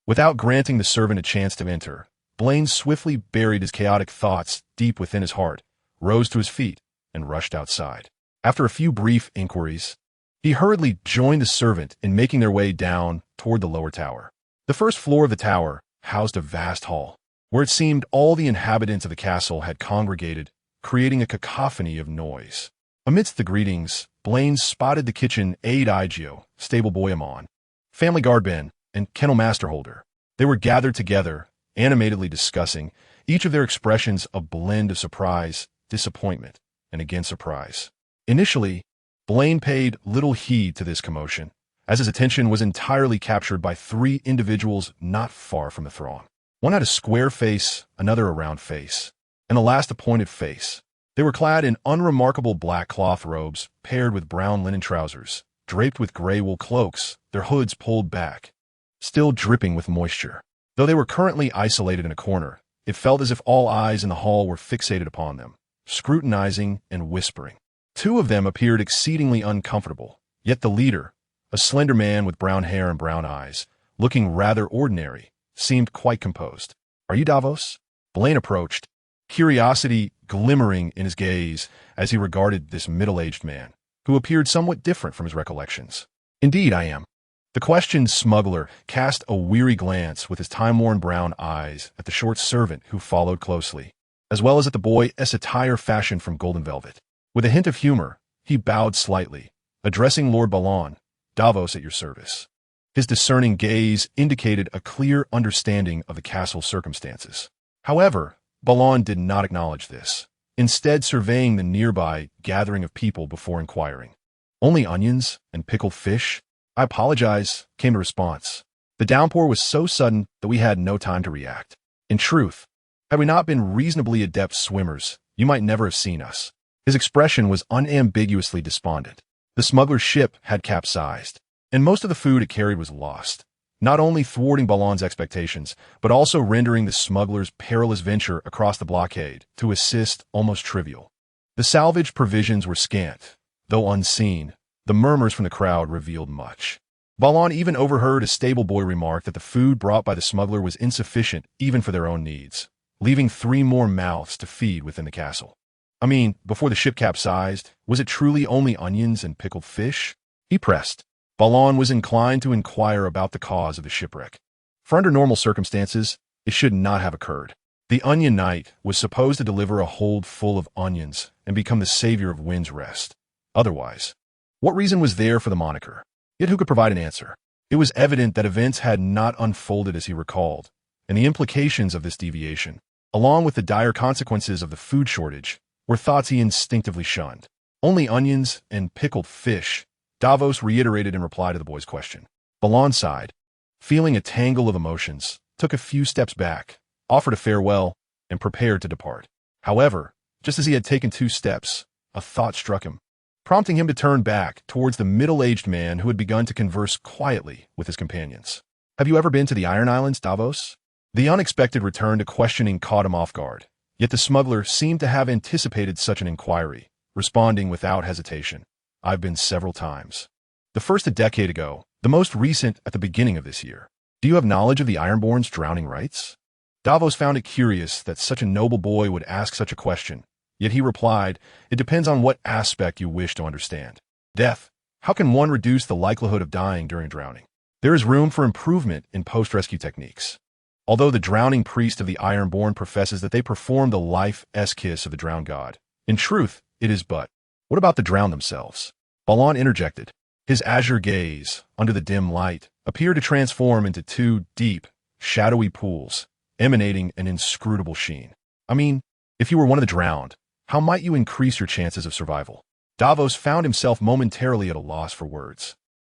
Without granting the servant a chance to enter, Blaine swiftly buried his chaotic thoughts deep within his heart, rose to his feet, and rushed outside. After a few brief inquiries, he hurriedly joined the servant in making their way down toward the lower tower. The first floor of the tower housed a vast hall, where it seemed all the inhabitants of the castle had congregated, creating a cacophony of noise. Amidst the greetings, Blaine spotted the kitchen aide Igeo, stable boy Amon, family guard Ben, and kennel master Holder. They were gathered together, animatedly discussing, each of their expressions a blend of surprise, disappointment, and again surprise. Initially, Blaine paid little heed to this commotion, as his attention was entirely captured by 3 individuals not far from the throng. One had a square face, another a round face, and the last a pointed face. They were clad in unremarkable black cloth robes paired with brown linen trousers, draped with gray wool cloaks, their hoods pulled back, still dripping with moisture. Though they were currently isolated in a corner, it felt as if all eyes in the hall were fixated upon them, scrutinizing and whispering. Two of them appeared exceedingly uncomfortable, yet the leader, a slender man with brown hair and brown eyes, looking rather ordinary, seemed quite composed. "Are you Davos?" Blaine approached, curiosity glimmering in his gaze as he regarded this middle-aged man, who appeared somewhat different from his recollections. "Indeed, I am." The questioned smuggler cast a weary glance with his time-worn brown eyes at the short servant who followed closely, as well as at the boy's attire fashioned from golden velvet. With a hint of humor, he bowed slightly, addressing Lord Balon, "Davos at your service." His discerning gaze indicated a clear understanding of the castle's circumstances. However, Balon did not acknowledge this, instead surveying the nearby gathering of people before inquiring. "Only onions and pickled fish?" "I apologize," came the response. "The downpour was so sudden that we had no time to react. In truth, had we not been reasonably adept swimmers, you might never have seen us." His expression was unambiguously despondent. The smuggler's ship had capsized, and most of the food it carried was lost, not only thwarting Balon's expectations, but also rendering the smuggler's perilous venture across the blockade to assist almost trivial. The salvaged provisions were scant, though unseen. The murmurs from the crowd revealed much. Balon even overheard a stable boy remark that the food brought by the smuggler was insufficient even for their own needs, leaving 3 more mouths to feed within the castle. "I mean, before the ship capsized, was it truly only onions and pickled fish?" he pressed. Balon was inclined to inquire about the cause of the shipwreck. For under normal circumstances, it should not have occurred. The Onion Knight was supposed to deliver a hold full of onions and become the savior of Wind's Rest. Otherwise, what reason was there for the moniker? Yet who could provide an answer? It was evident that events had not unfolded as he recalled, and the implications of this deviation, along with the dire consequences of the food shortage, were thoughts he instinctively shunned. "Only onions and pickled fish," Davos reiterated in reply to the boy's question. Balon sighed, feeling a tangle of emotions, took a few steps back, offered a farewell, and prepared to depart. However, just as he had taken 2 steps, a thought struck him, prompting him to turn back towards the middle-aged man who had begun to converse quietly with his companions. "Have you ever been to the Iron Islands, Davos?" The unexpected return to questioning caught him off guard, yet the smuggler seemed to have anticipated such an inquiry, responding without hesitation. "I've been several times. The first a decade ago, the most recent at the beginning of this year. Do you have knowledge of the Ironborn's drowning rites?" Davos found it curious that such a noble boy would ask such a question, yet he replied, "It depends on what aspect you wish to understand. Death. How can one reduce the likelihood of dying during drowning? There is room for improvement in post-rescue techniques. Although the drowning priest of the Ironborn professes that they perform the life-esque kiss of the drowned god, in truth, it is but. What about the drowned themselves?" Balon interjected. His azure gaze, under the dim light, appeared to transform into 2 deep, shadowy pools, emanating an inscrutable sheen. "I mean, if you were one of the drowned, how might you increase your chances of survival?" Davos found himself momentarily at a loss for words,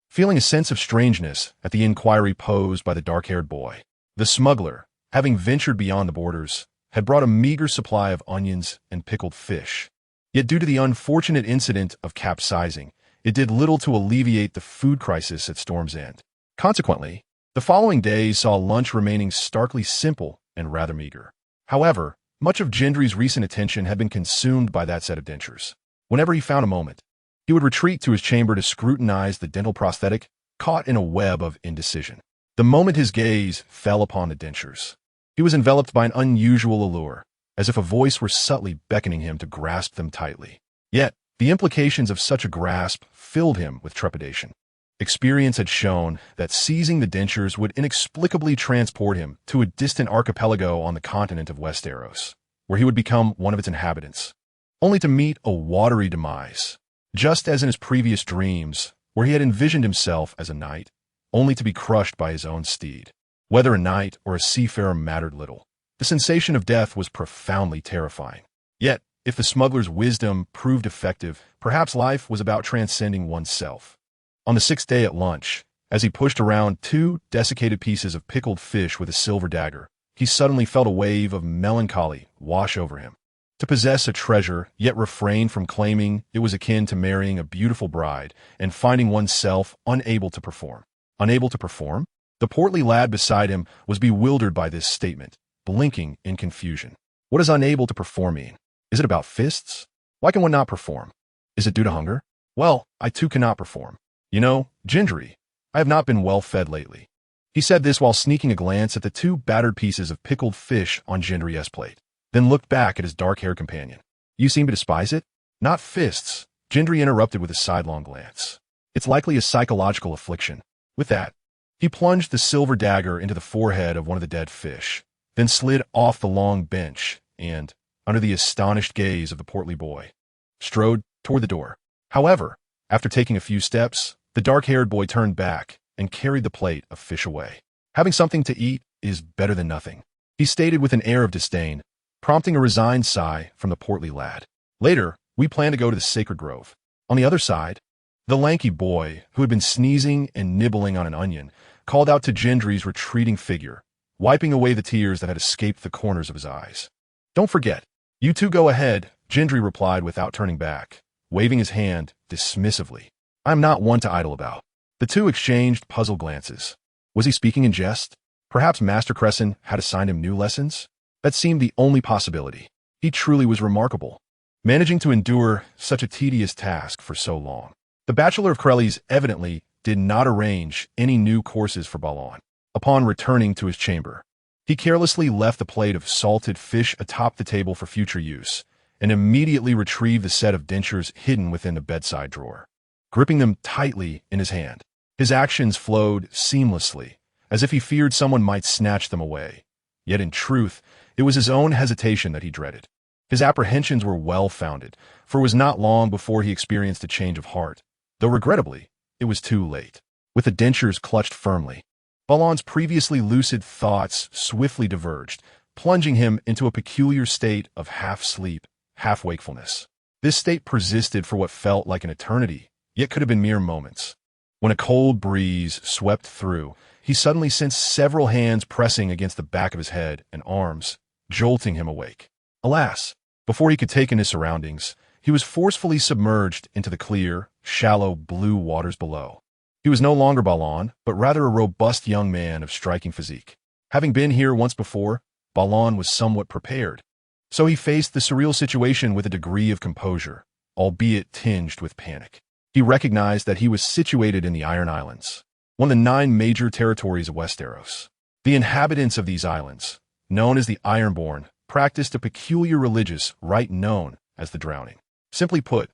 feeling a sense of strangeness at the inquiry posed by the dark-haired boy. The smuggler, having ventured beyond the borders, had brought a meager supply of onions and pickled fish. Yet due to the unfortunate incident of capsizing, it did little to alleviate the food crisis at Storm's End. Consequently, the following days saw lunch remaining starkly simple and rather meager. However, much of Gendry's recent attention had been consumed by that set of dentures. Whenever he found a moment, he would retreat to his chamber to scrutinize the dental prosthetic, caught in a web of indecision. The moment his gaze fell upon the dentures, he was enveloped by an unusual allure, as if a voice were subtly beckoning him to grasp them tightly. Yet, the implications of such a grasp filled him with trepidation. Experience had shown that seizing the dentures would inexplicably transport him to a distant archipelago on the continent of Westeros, where he would become one of its inhabitants, only to meet a watery demise, just as in his previous dreams, where he had envisioned himself as a knight, only to be crushed by his own steed. Whether a knight or a seafarer mattered little. The sensation of death was profoundly terrifying. Yet, if the smuggler's wisdom proved effective, perhaps life was about transcending oneself. On the 6th day at lunch, as he pushed around 2 desiccated pieces of pickled fish with a silver dagger, he suddenly felt a wave of melancholy wash over him. To possess a treasure, yet refrain from claiming it was akin to marrying a beautiful bride and finding oneself unable to perform. Unable to perform? The portly lad beside him was bewildered by this statement, blinking in confusion. What does unable to perform mean? Is it about fists? Why can one not perform? Is it due to hunger? Well, I too cannot perform. You know, Gendry, I have not been well fed lately. He said this while sneaking a glance at the two battered pieces of pickled fish on Gendry's plate, then looked back at his dark-haired companion. You seem to despise it? Not fists, Gendry interrupted with a sidelong glance. It's likely a psychological affliction. With that, he plunged the silver dagger into the forehead of one of the dead fish, then slid off the long bench and, under the astonished gaze of the portly boy, strode toward the door. However, after taking a few steps, the dark-haired boy turned back and carried the plate of fish away. Having something to eat is better than nothing, he stated with an air of disdain, prompting a resigned sigh from the portly lad. Later, we plan to go to the sacred grove. On the other side, the lanky boy, who had been sneezing and nibbling on an onion, called out to Gendry's retreating figure, wiping away the tears that had escaped the corners of his eyes. Don't forget, you two go ahead, Gendry replied without turning back, waving his hand dismissively. I'm not one to idle about. The two exchanged puzzled glances. Was he speaking in jest? Perhaps Master Crescent had assigned him new lessons? That seemed the only possibility. He truly was remarkable, managing to endure such a tedious task for so long. The Bachelor of Crellies evidently did not arrange any new courses for Balon. Upon returning to his chamber, he carelessly left the plate of salted fish atop the table for future use, and immediately retrieved the set of dentures hidden within the bedside drawer. Gripping them tightly in his hand, his actions flowed seamlessly, as if he feared someone might snatch them away. Yet in truth, it was his own hesitation that he dreaded. His apprehensions were well-founded, for it was not long before he experienced a change of heart, though regrettably, it was too late. With the dentures clutched firmly, Balon's previously lucid thoughts swiftly diverged, plunging him into a peculiar state of half-sleep, half-wakefulness. This state persisted for what felt like an eternity, yet could have been mere moments. When a cold breeze swept through, he suddenly sensed several hands pressing against the back of his head and arms, jolting him awake. Alas, before he could take in his surroundings, he was forcefully submerged into the clear, shallow blue waters below. He was no longer Balon, but rather a robust young man of striking physique. Having been here once before, Balon was somewhat prepared, so he faced the surreal situation with a degree of composure, albeit tinged with panic. He recognized that he was situated in the Iron Islands, one of the 9 major territories of Westeros. The inhabitants of these islands, known as the Ironborn, practiced a peculiar religious rite known as the drowning. Simply put,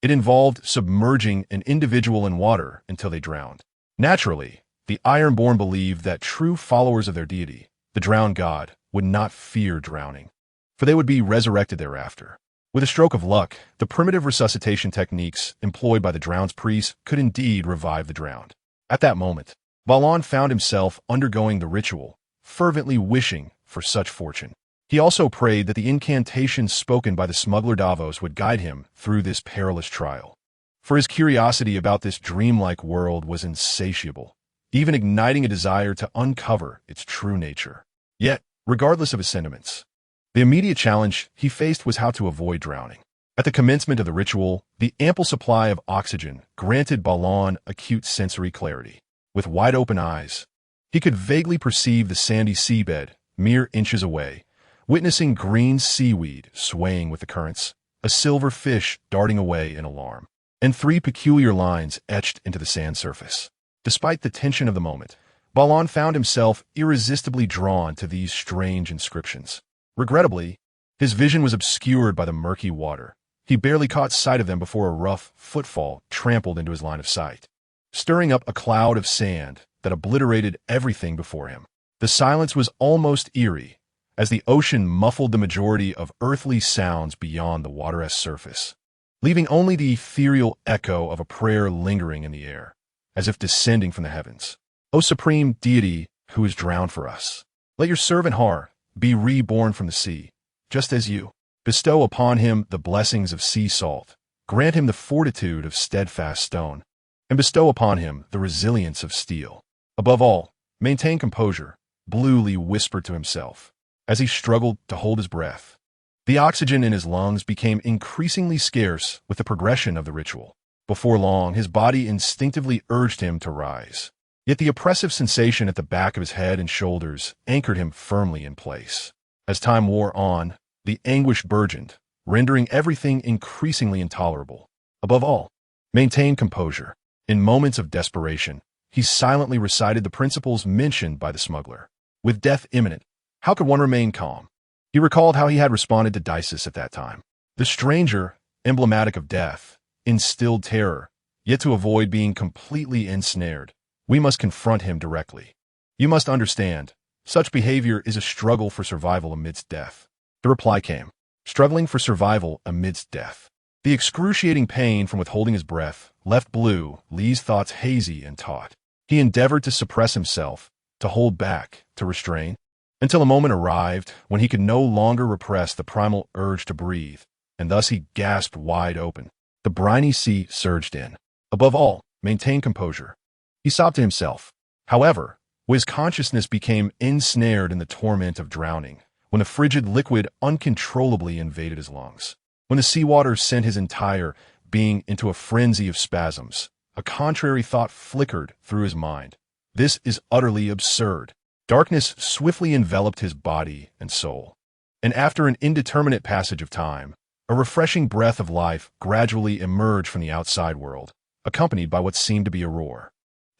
it involved submerging an individual in water until they drowned. Naturally, the Ironborn believed that true followers of their deity, the drowned god, would not fear drowning, for they would be resurrected thereafter. With a stroke of luck, the primitive resuscitation techniques employed by the drowned priests could indeed revive the drowned. At that moment, Balon found himself undergoing the ritual, fervently wishing for such fortune. He also prayed that the incantations spoken by the smuggler Davos would guide him through this perilous trial. For his curiosity about this dreamlike world was insatiable, even igniting a desire to uncover its true nature. Yet, regardless of his sentiments, the immediate challenge he faced was how to avoid drowning. At the commencement of the ritual, the ample supply of oxygen granted Balon acute sensory clarity. With wide-open eyes, he could vaguely perceive the sandy seabed mere inches away, witnessing green seaweed swaying with the currents, a silver fish darting away in alarm, and 3 peculiar lines etched into the sand surface. Despite the tension of the moment, Balon found himself irresistibly drawn to these strange inscriptions. Regrettably, his vision was obscured by the murky water. He barely caught sight of them before a rough footfall trampled into his line of sight, stirring up a cloud of sand that obliterated everything before him. The silence was almost eerie, as the ocean muffled the majority of earthly sounds beyond the water's surface, leaving only the ethereal echo of a prayer lingering in the air, as if descending from the heavens. O supreme deity who is drowned for us, let your servant Har be reborn from the sea, just as you. Bestow upon him the blessings of sea salt, grant him the fortitude of steadfast stone, and bestow upon him the resilience of steel. Above all, maintain composure, Bluely whispered to himself, as he struggled to hold his breath. The oxygen in his lungs became increasingly scarce with the progression of the ritual. Before long, his body instinctively urged him to rise. Yet the oppressive sensation at the back of his head and shoulders anchored him firmly in place. As time wore on, the anguish burgeoned, rendering everything increasingly intolerable. Above all, maintain composure. In moments of desperation, he silently recited the principles mentioned by the smuggler. With death imminent, how could one remain calm? He recalled how he had responded to Dices at that time. The stranger, emblematic of death, instilled terror, yet to avoid being completely ensnared, we must confront him directly. You must understand, such behavior is a struggle for survival amidst death. The reply came, struggling for survival amidst death. The excruciating pain from withholding his breath left Lee's thoughts hazy and taut. He endeavored to suppress himself, to hold back, to restrain, until a moment arrived when he could no longer repress the primal urge to breathe, and thus he gasped wide open. The briny sea surged in. Above all, maintain composure. He sobbed to himself. However, his consciousness became ensnared in the torment of drowning, when a frigid liquid uncontrollably invaded his lungs. When the seawater sent his entire being into a frenzy of spasms, a contrary thought flickered through his mind. This is utterly absurd. Darkness swiftly enveloped his body and soul. And after an indeterminate passage of time, a refreshing breath of life gradually emerged from the outside world, accompanied by what seemed to be a roar.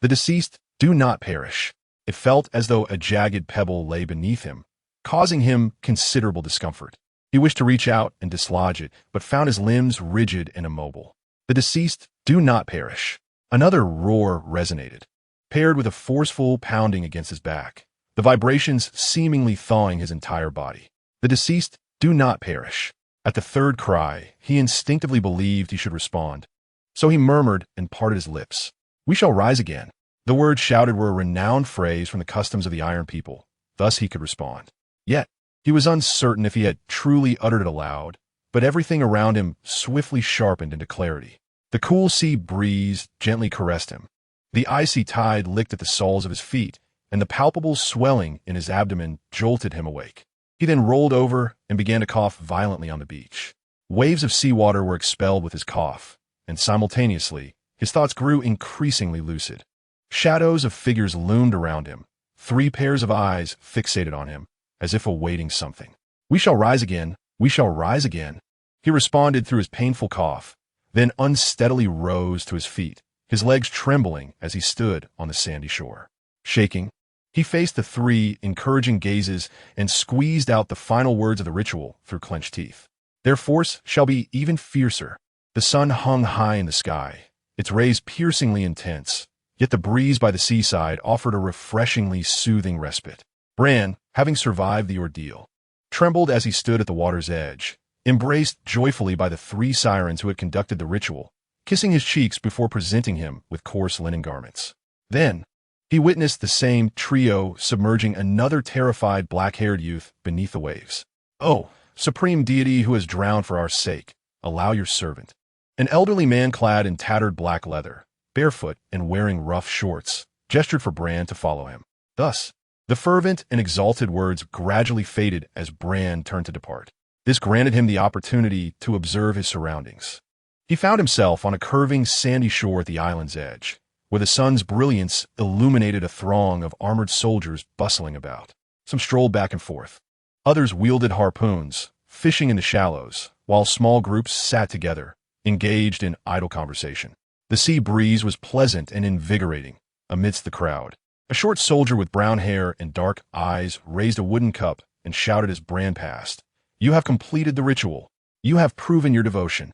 The deceased do not perish. It felt as though a jagged pebble lay beneath him, causing him considerable discomfort. He wished to reach out and dislodge it, but found his limbs rigid and immobile. The deceased do not perish. Another roar resonated, paired with a forceful pounding against his back, the vibrations seemingly thawing his entire body. The deceased do not perish. At the third cry, he instinctively believed he should respond. So he murmured and parted his lips. We shall rise again. The words shouted were a renowned phrase from the customs of the Iron People. Thus he could respond. Yet, he was uncertain if he had truly uttered it aloud, but everything around him swiftly sharpened into clarity. The cool sea breeze gently caressed him. The icy tide licked at the soles of his feet, and the palpable swelling in his abdomen jolted him awake. He then rolled over and began to cough violently on the beach. Waves of seawater were expelled with his cough, and simultaneously, his thoughts grew increasingly lucid. Shadows of figures loomed around him, 3 pairs of eyes fixated on him, as if awaiting something. We shall rise again, we shall rise again. He responded through his painful cough, then unsteadily rose to his feet, his legs trembling as he stood on the sandy shore. Shaking, he faced the 3 encouraging gazes and squeezed out the final words of the ritual through clenched teeth. Their force shall be even fiercer. The sun hung high in the sky, its rays piercingly intense, yet the breeze by the seaside offered a refreshingly soothing respite. Bran, having survived the ordeal, trembled as he stood at the water's edge, embraced joyfully by the 3 sirens who had conducted the ritual, kissing his cheeks before presenting him with coarse linen garments. Then, he witnessed the same trio submerging another terrified black-haired youth beneath the waves. Oh, supreme deity who has drowned for our sake, allow your servant. An elderly man clad in tattered black leather, barefoot and wearing rough shorts, gestured for Bran to follow him. Thus, the fervent and exalted words gradually faded as Bran turned to depart. This granted him the opportunity to observe his surroundings. He found himself on a curving sandy shore at the island's edge, where the sun's brilliance illuminated a throng of armored soldiers bustling about. Some strolled back and forth. Others wielded harpoons, fishing in the shallows, while small groups sat together, engaged in idle conversation. The sea breeze was pleasant and invigorating amidst the crowd. A short soldier with brown hair and dark eyes raised a wooden cup and shouted as Bran passed, "You have completed the ritual. You have proven your devotion.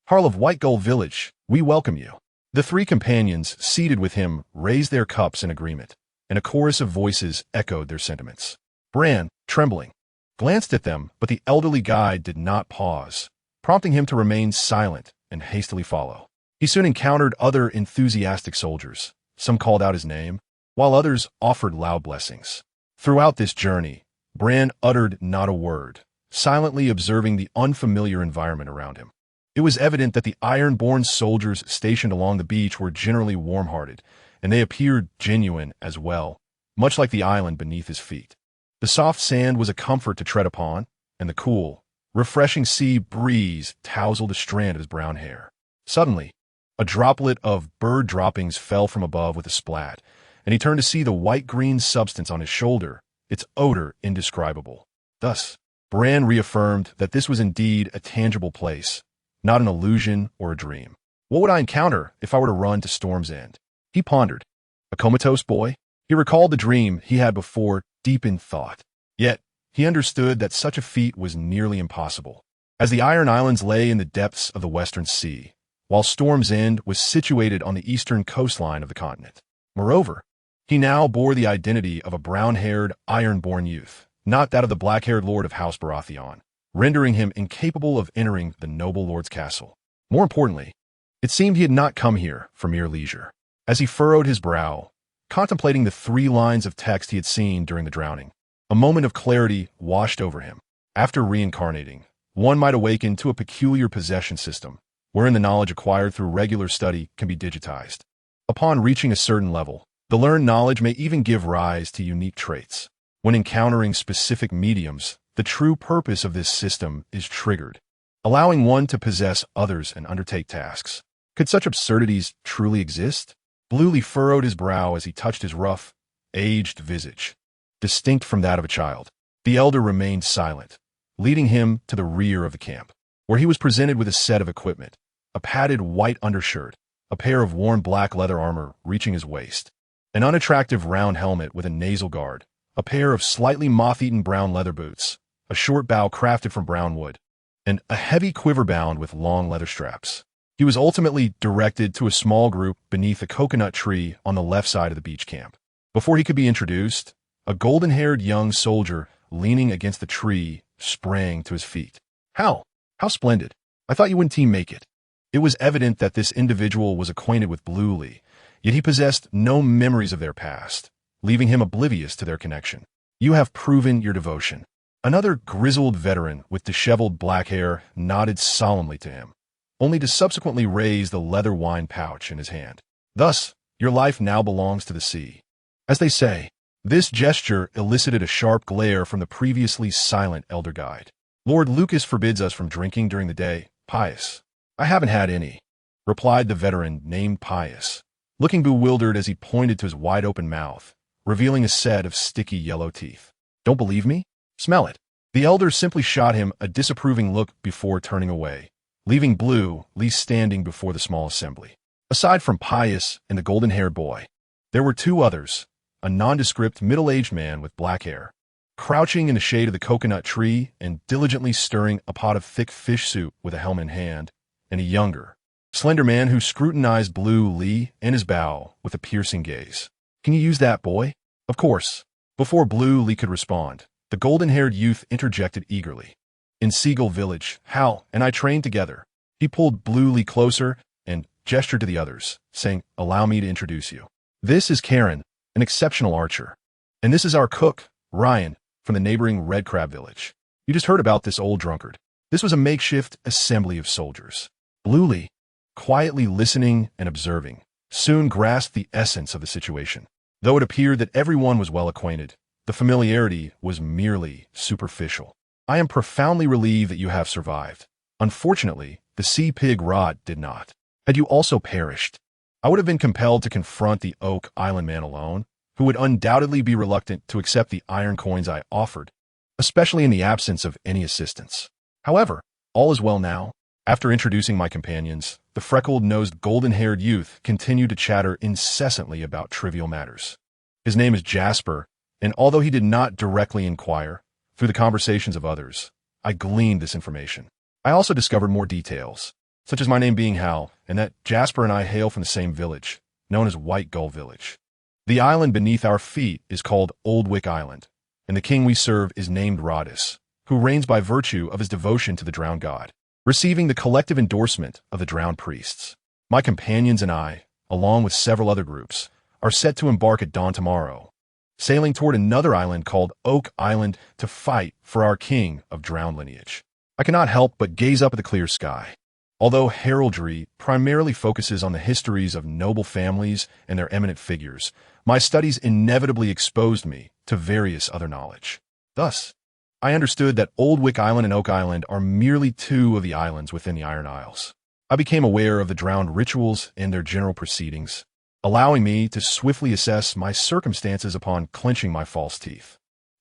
Jarl of White Gull Village, we welcome you." The 3 companions seated with him raised their cups in agreement, and a chorus of voices echoed their sentiments. Bran, trembling, glanced at them, but the elderly guide did not pause, prompting him to remain silent and hastily follow. He soon encountered other enthusiastic soldiers. Some called out his name, while others offered loud blessings. Throughout this journey, Bran uttered not a word, silently observing the unfamiliar environment around him. It was evident that the iron-born soldiers stationed along the beach were generally warm-hearted, and they appeared genuine as well, much like the island beneath his feet. The soft sand was a comfort to tread upon, and the cool, refreshing sea breeze tousled a strand of his brown hair. Suddenly, a droplet of bird droppings fell from above with a splat, and he turned to see the white-green substance on his shoulder, its odor indescribable. Thus, Bran reaffirmed that this was indeed a tangible place, not an illusion or a dream. What would I encounter if I were to run to Storm's End? He pondered. A comatose boy? He recalled the dream he had before, deep in thought. Yet, he understood that such a feat was nearly impossible, as the Iron Islands lay in the depths of the Western Sea, while Storm's End was situated on the eastern coastline of the continent. Moreover, he now bore the identity of a brown-haired, iron-born youth, not that of the black-haired lord of House Baratheon, rendering him incapable of entering the noble lord's castle. More importantly, it seemed he had not come here for mere leisure. As he furrowed his brow, contemplating the 3 lines of text he had seen during the drowning, a moment of clarity washed over him. After reincarnating, one might awaken to a peculiar possession system, wherein the knowledge acquired through regular study can be digitized. Upon reaching a certain level, the learned knowledge may even give rise to unique traits. When encountering specific mediums, the true purpose of this system is triggered, allowing one to possess others and undertake tasks. Could such absurdities truly exist? Bluely furrowed his brow as he touched his rough, aged visage, distinct from that of a child. The elder remained silent, leading him to the rear of the camp, where he was presented with a set of equipment, a padded white undershirt, a pair of worn black leather armor reaching his waist, an unattractive round helmet with a nasal guard, a pair of slightly moth-eaten brown leather boots, a short bow crafted from brown wood, and a heavy quiver bound with long leather straps. He was ultimately directed to a small group beneath a coconut tree on the left side of the beach camp. Before he could be introduced, a golden-haired young soldier leaning against the tree sprang to his feet. How splendid. I thought you wouldn't team make it. It was evident that this individual was acquainted with Bluely, yet he possessed no memories of their past, leaving him oblivious to their connection. You have proven your devotion. Another grizzled veteran with disheveled black hair nodded solemnly to him, only to subsequently raise the leather wine pouch in his hand. Thus, your life now belongs to the sea. As they say, this gesture elicited a sharp glare from the previously silent elder guide. Lord Lucas forbids us from drinking during the day, Pious. I haven't had any, replied the veteran named Pious, looking bewildered as he pointed to his wide-open mouth, revealing a set of sticky yellow teeth. Don't believe me? Smell it. The elder simply shot him a disapproving look before turning away, leaving Bluely standing before the small assembly. Aside from Pious and the golden-haired boy, there were 2 others, a nondescript middle-aged man with black hair, crouching in the shade of the coconut tree and diligently stirring a pot of thick fish soup with a helmet in hand, and a younger, slender man who scrutinized Bluely and his bow with a piercing gaze. Can you use that, boy? Of course. Before Bluely could respond, the golden-haired youth interjected eagerly. In Seagull Village, Hal and I trained together. He pulled Bluely closer and gestured to the others, saying, Allow me to introduce you. This is Karen, an exceptional archer. And this is our cook, Ryan, from the neighboring Red Crab Village. You just heard about this old drunkard. This was a makeshift assembly of soldiers. Bluely, quietly listening and observing, soon grasped the essence of the situation. Though it appeared that everyone was well acquainted, the familiarity was merely superficial. I am profoundly relieved that you have survived. Unfortunately, the sea pig Rod did not. Had you also perished, I would have been compelled to confront the Oak Island man alone, who would undoubtedly be reluctant to accept the iron coins I offered, especially in the absence of any assistance. However, all is well now. After introducing my companions, the freckled-nosed golden-haired youth continued to chatter incessantly about trivial matters. His name is Jasper, and although he did not directly inquire, through the conversations of others, I gleaned this information. I also discovered more details, such as my name being Hal, and that Jasper and I hail from the same village, known as White Gull Village. The island beneath our feet is called Old Wick Island, and the king we serve is named Rodis, who reigns by virtue of his devotion to the drowned god, receiving the collective endorsement of the drowned priests. My companions and I, along with several other groups, are set to embark at dawn tomorrow, sailing toward another island called Oak Island to fight for our king of drowned lineage. I cannot help but gaze up at the clear sky. Although heraldry primarily focuses on the histories of noble families and their eminent figures, my studies inevitably exposed me to various other knowledge. Thus, I understood that Old Wick Island and Oak Island are merely 2 of the islands within the Iron Isles. I became aware of the drowned rituals and their general proceedings, allowing me to swiftly assess my circumstances upon clenching my false teeth.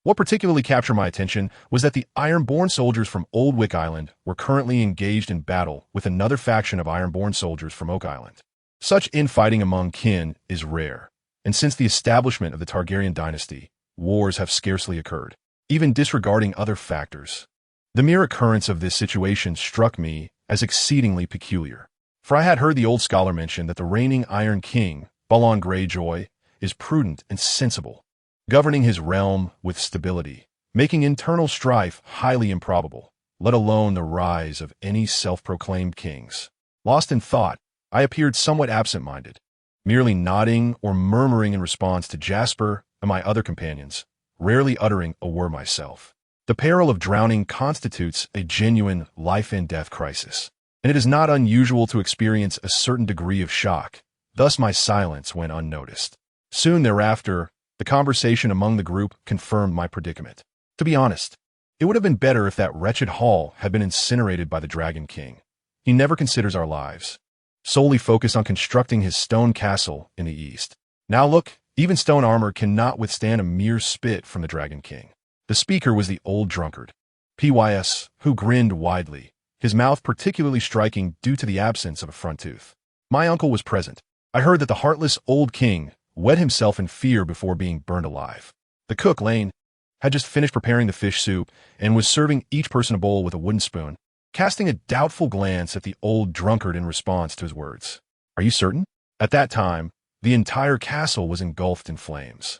What particularly captured my attention was that the Ironborn soldiers from Old Wick Island were currently engaged in battle with another faction of Ironborn soldiers from Oak Island. Such infighting among kin is rare, and since the establishment of the Targaryen dynasty, wars have scarcely occurred, even disregarding other factors. The mere occurrence of this situation struck me as exceedingly peculiar, for I had heard the old scholar mention that the reigning Iron King, Balon Greyjoy, is prudent and sensible, governing his realm with stability, making internal strife highly improbable, let alone the rise of any self-proclaimed kings. Lost in thought, I appeared somewhat absent-minded, merely nodding or murmuring in response to Jasper and my other companions, rarely uttering a word myself. The peril of drowning constitutes a genuine life-and-death crisis, and it is not unusual to experience a certain degree of shock. Thus my silence went unnoticed. Soon thereafter, the conversation among the group confirmed my predicament. To be honest, it would have been better if that wretched hall had been incinerated by the Dragon King. He never considers our lives, solely focused on constructing his stone castle in the east. Now look, even stone armor cannot withstand a mere spit from the Dragon King. The speaker was the old drunkard, Pys, who grinned widely, his mouth particularly striking due to the absence of a front tooth. My uncle was present. I heard that the heartless old king wet himself in fear before being burned alive. The cook, Lane, had just finished preparing the fish soup and was serving each person a bowl with a wooden spoon, casting a doubtful glance at the old drunkard in response to his words. Are you certain? At that time, the entire castle was engulfed in flames,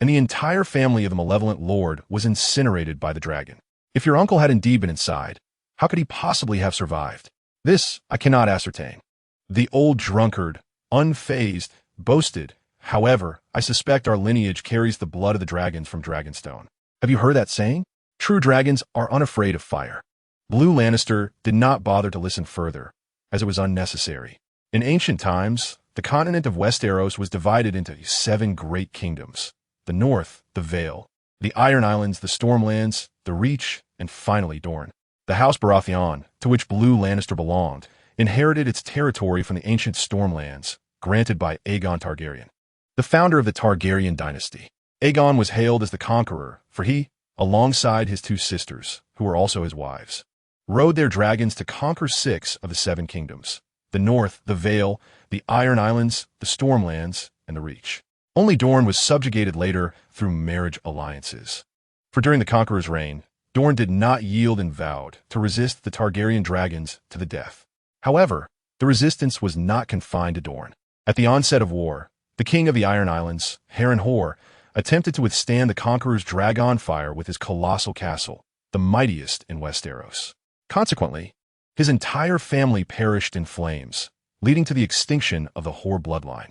and the entire family of the malevolent lord was incinerated by the dragon. If your uncle had indeed been inside, how could he possibly have survived? This I cannot ascertain. The old drunkard, unfazed, boasted, however, I suspect our lineage carries the blood of the dragons from Dragonstone. Have you heard that saying? True dragons are unafraid of fire. Blue Lannister did not bother to listen further, as it was unnecessary. In ancient times, the continent of Westeros was divided into 7 great kingdoms: the North, the Vale; the Iron Islands, the Stormlands, the Reach, and finally Dorne. The House Baratheon, to which Blue Lannister belonged, inherited its territory from the ancient Stormlands, granted by Aegon Targaryen, the founder of the Targaryen dynasty. Aegon was hailed as the conqueror, for he, alongside his 2 sisters, who were also his wives, rode their dragons to conquer 6 of the 7 kingdoms: the North, the Vale, the Iron Islands, the Stormlands, and the Reach. Only Dorne was subjugated later through marriage alliances. For during the conqueror's reign, Dorne did not yield and vowed to resist the Targaryen dragons to the death. However, the resistance was not confined to Dorne. At the onset of war, the king of the Iron Islands, Harrenhal, attempted to withstand the conqueror's dragon fire with his colossal castle, the mightiest in Westeros. Consequently, his entire family perished in flames, leading to the extinction of the Hoare bloodline.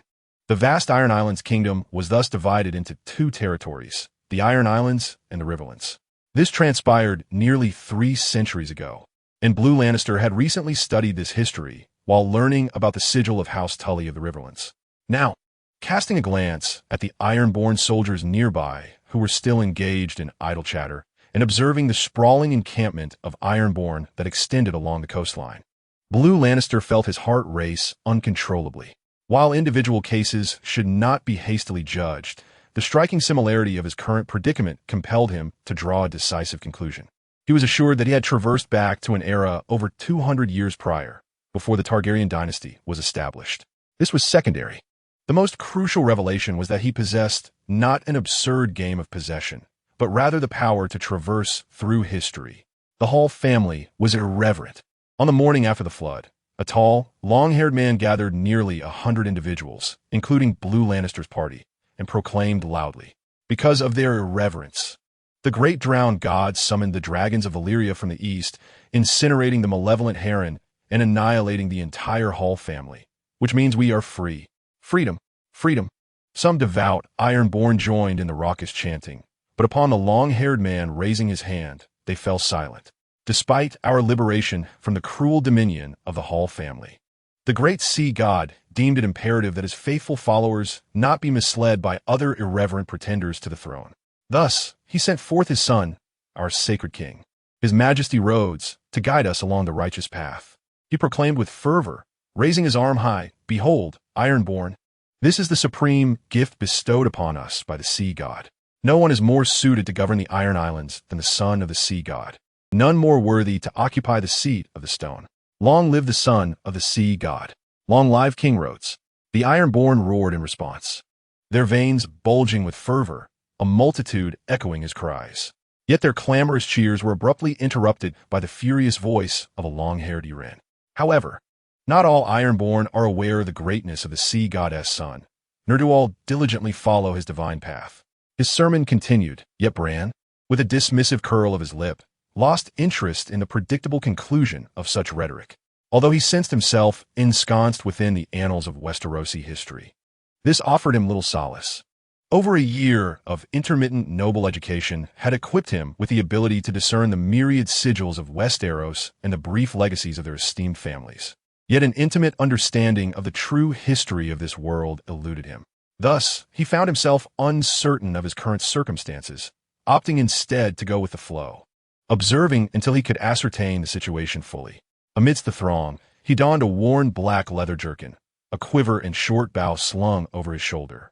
The vast Iron Islands kingdom was thus divided into 2 territories, the Iron Islands and the Riverlands. This transpired nearly 3 centuries ago, and Blue Lannister had recently studied this history while learning about the sigil of House Tully of the Riverlands. Now, casting a glance at the Ironborn soldiers nearby who were still engaged in idle chatter, and observing the sprawling encampment of Ironborn that extended along the coastline, Blue Lannister felt his heart race uncontrollably. While individual cases should not be hastily judged, the striking similarity of his current predicament compelled him to draw a decisive conclusion. He was assured that he had traversed back to an era over 200 years prior, before the Targaryen dynasty was established. This was secondary. The most crucial revelation was that he possessed not an absurd game of possession, but rather the power to traverse through history. The Hall family was irreverent. On the morning after the flood, a tall, long-haired man gathered nearly 100 individuals, including Blue Lannister's party, and proclaimed loudly, because of their irreverence, the great drowned god summoned the dragons of Valyria from the east, incinerating the malevolent heron and annihilating the entire Hall family, which means we are free. Freedom, freedom. Some devout Ironborn joined in the raucous chanting, but upon the long-haired man raising his hand, they fell silent, despite our liberation from the cruel dominion of the Hall family. The great sea god deemed it imperative that his faithful followers not be misled by other irreverent pretenders to the throne. Thus, he sent forth his son, our sacred king, his majesty Rhodes, to guide us along the righteous path. He proclaimed with fervor, raising his arm high, "Behold, Ironborn, this is the supreme gift bestowed upon us by the sea god. No one is more suited to govern the Iron Islands than the son of the sea god. None more worthy to occupy the seat of the stone. Long live the son of the sea god. Long live King Rhodes. The Ironborn roared in response, their veins bulging with fervor, a multitude echoing his cries. Yet their clamorous cheers were abruptly interrupted by the furious voice of a long-haired Uren. However, not all Ironborn are aware of the greatness of the sea goddess' son, nor do all diligently follow his divine path. His sermon continued, yet Bran, with a dismissive curl of his lip, lost interest in the predictable conclusion of such rhetoric, although he sensed himself ensconced within the annals of Westerosi history. This offered him little solace. Over a year of intermittent noble education had equipped him with the ability to discern the myriad sigils of Westeros and the brief legacies of their esteemed families. Yet an intimate understanding of the true history of this world eluded him. Thus, he found himself uncertain of his current circumstances, opting instead to go with the flow, observing until he could ascertain the situation fully. Amidst the throng, he donned a worn black leather jerkin, a quiver and short bow slung over his shoulder,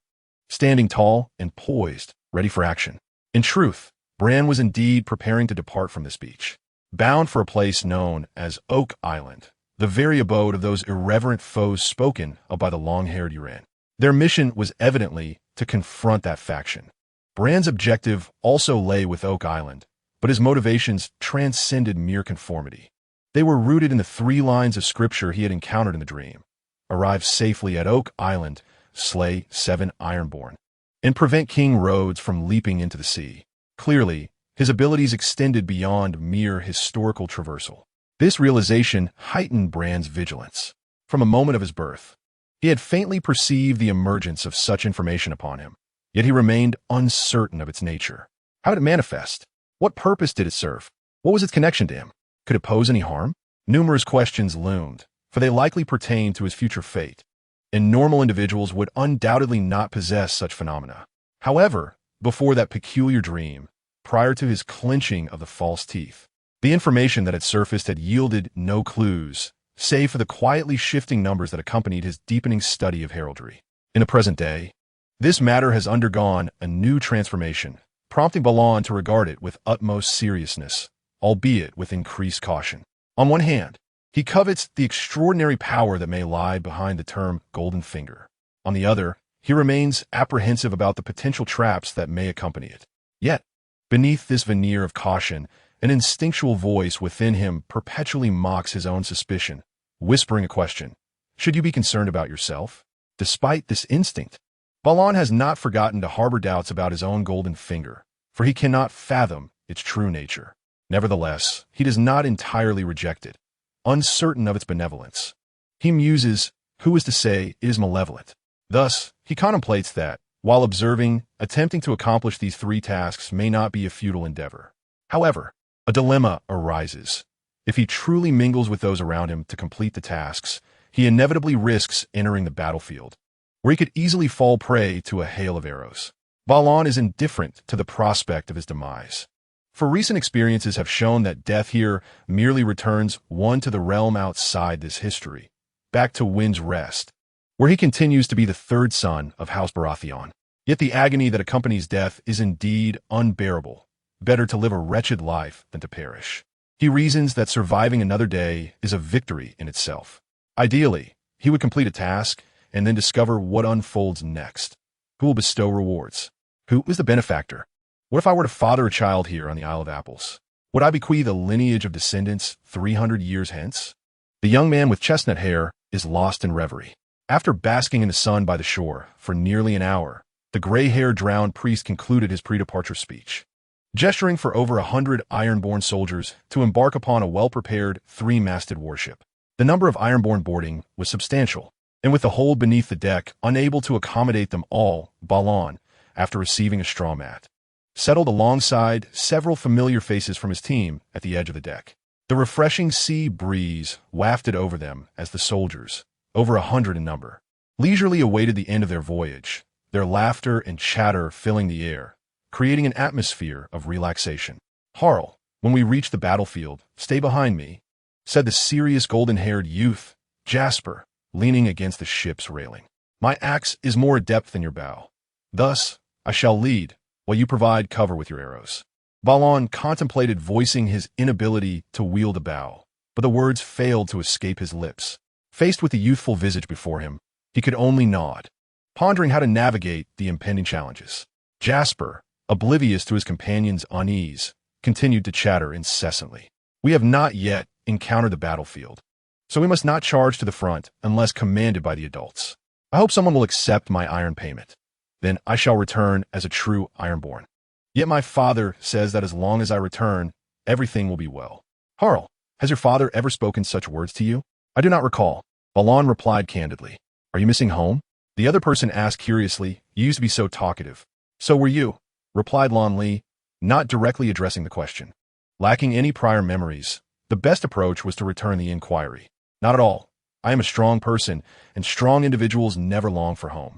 standing tall and poised, ready for action. In truth, Bran was indeed preparing to depart from this beach, bound for a place known as Oak Island, the very abode of those irreverent foes spoken of by the long-haired Uren. Their mission was evidently to confront that faction. Bran's objective also lay with Oak Island, but his motivations transcended mere conformity. They were rooted in the 3 lines of scripture he had encountered in the dream. Arrive safely at Oak Island, slay 7 Ironborn, and prevent King Rhodes from leaping into the sea. Clearly, his abilities extended beyond mere historical traversal. This realization heightened Bran's vigilance. From a moment of his birth, he had faintly perceived the emergence of such information upon him, yet he remained uncertain of its nature. How did it manifest? What purpose did it serve? What was its connection to him? Could it pose any harm? Numerous questions loomed, for they likely pertained to his future fate, and normal individuals would undoubtedly not possess such phenomena. However, before that peculiar dream, prior to his clenching of the false teeth, the information that had surfaced had yielded no clues, save for the quietly shifting numbers that accompanied his deepening study of heraldry. In the present day, this matter has undergone a new transformation, prompting Balon to regard it with utmost seriousness, albeit with increased caution. On one hand, he covets the extraordinary power that may lie behind the term Golden Finger. On the other, he remains apprehensive about the potential traps that may accompany it. Yet, beneath this veneer of caution, an instinctual voice within him perpetually mocks his own suspicion, whispering a question. Should you be concerned about yourself? Despite this instinct, Balon has not forgotten to harbor doubts about his own golden finger, for he cannot fathom its true nature. Nevertheless, he does not entirely reject it, uncertain of its benevolence. He muses, who is to say it is malevolent? Thus, he contemplates that, while observing, attempting to accomplish these 3 tasks may not be a futile endeavor. However, a dilemma arises. If he truly mingles with those around him to complete the tasks, he inevitably risks entering the battlefield, where he could easily fall prey to a hail of arrows. Balon is indifferent to the prospect of his demise, for recent experiences have shown that death here merely returns one to the realm outside this history, back to Wind's Rest, where he continues to be the 3rd son of House Baratheon. Yet the agony that accompanies death is indeed unbearable. Better to live a wretched life than to perish. He reasons that surviving another day is a victory in itself. Ideally, he would complete a task and then discover what unfolds next. Who will bestow rewards? Who is the benefactor? What if I were to father a child here on the Isle of Apples? Would I bequeath a lineage of descendants 300 years hence? The young man with chestnut hair is lost in reverie. After basking in the sun by the shore for nearly an hour, the gray-haired drowned priest concluded his pre-departure speech, gesturing for over 100 Ironborn soldiers to embark upon a well-prepared 3-masted warship. The number of Ironborn boarding was substantial, and with the hold beneath the deck unable to accommodate them all, Balon, after receiving a straw mat, settled alongside several familiar faces from his team at the edge of the deck. The refreshing sea breeze wafted over them as the soldiers, over 100 in number, leisurely awaited the end of their voyage, their laughter and chatter filling the air, creating an atmosphere of relaxation. "Harl, when we reach the battlefield, stay behind me," said the serious golden-haired youth, Jasper, leaning against the ship's railing. "My axe is more adept than your bow. Thus, I shall lead, while you provide cover with your arrows. Balon contemplated voicing his inability to wield a bow, but the words failed to escape his lips. Faced with the youthful visage before him, he could only nod, pondering how to navigate the impending challenges. Jasper, oblivious to his companion's unease, continued to chatter incessantly. We have not yet encountered the battlefield, so we must not charge to the front unless commanded by the adults. I hope someone will accept my iron payment. Then I shall return as a true Ironborn. Yet my father says that as long as I return, everything will be well. Harl, has your father ever spoken such words to you? I do not recall. Balon replied candidly. Are you missing home? The other person asked curiously. You used to be so talkative. So were you, replied Renly, not directly addressing the question. Lacking any prior memories, the best approach was to return the inquiry. Not at all. I am a strong person, and strong individuals never long for home.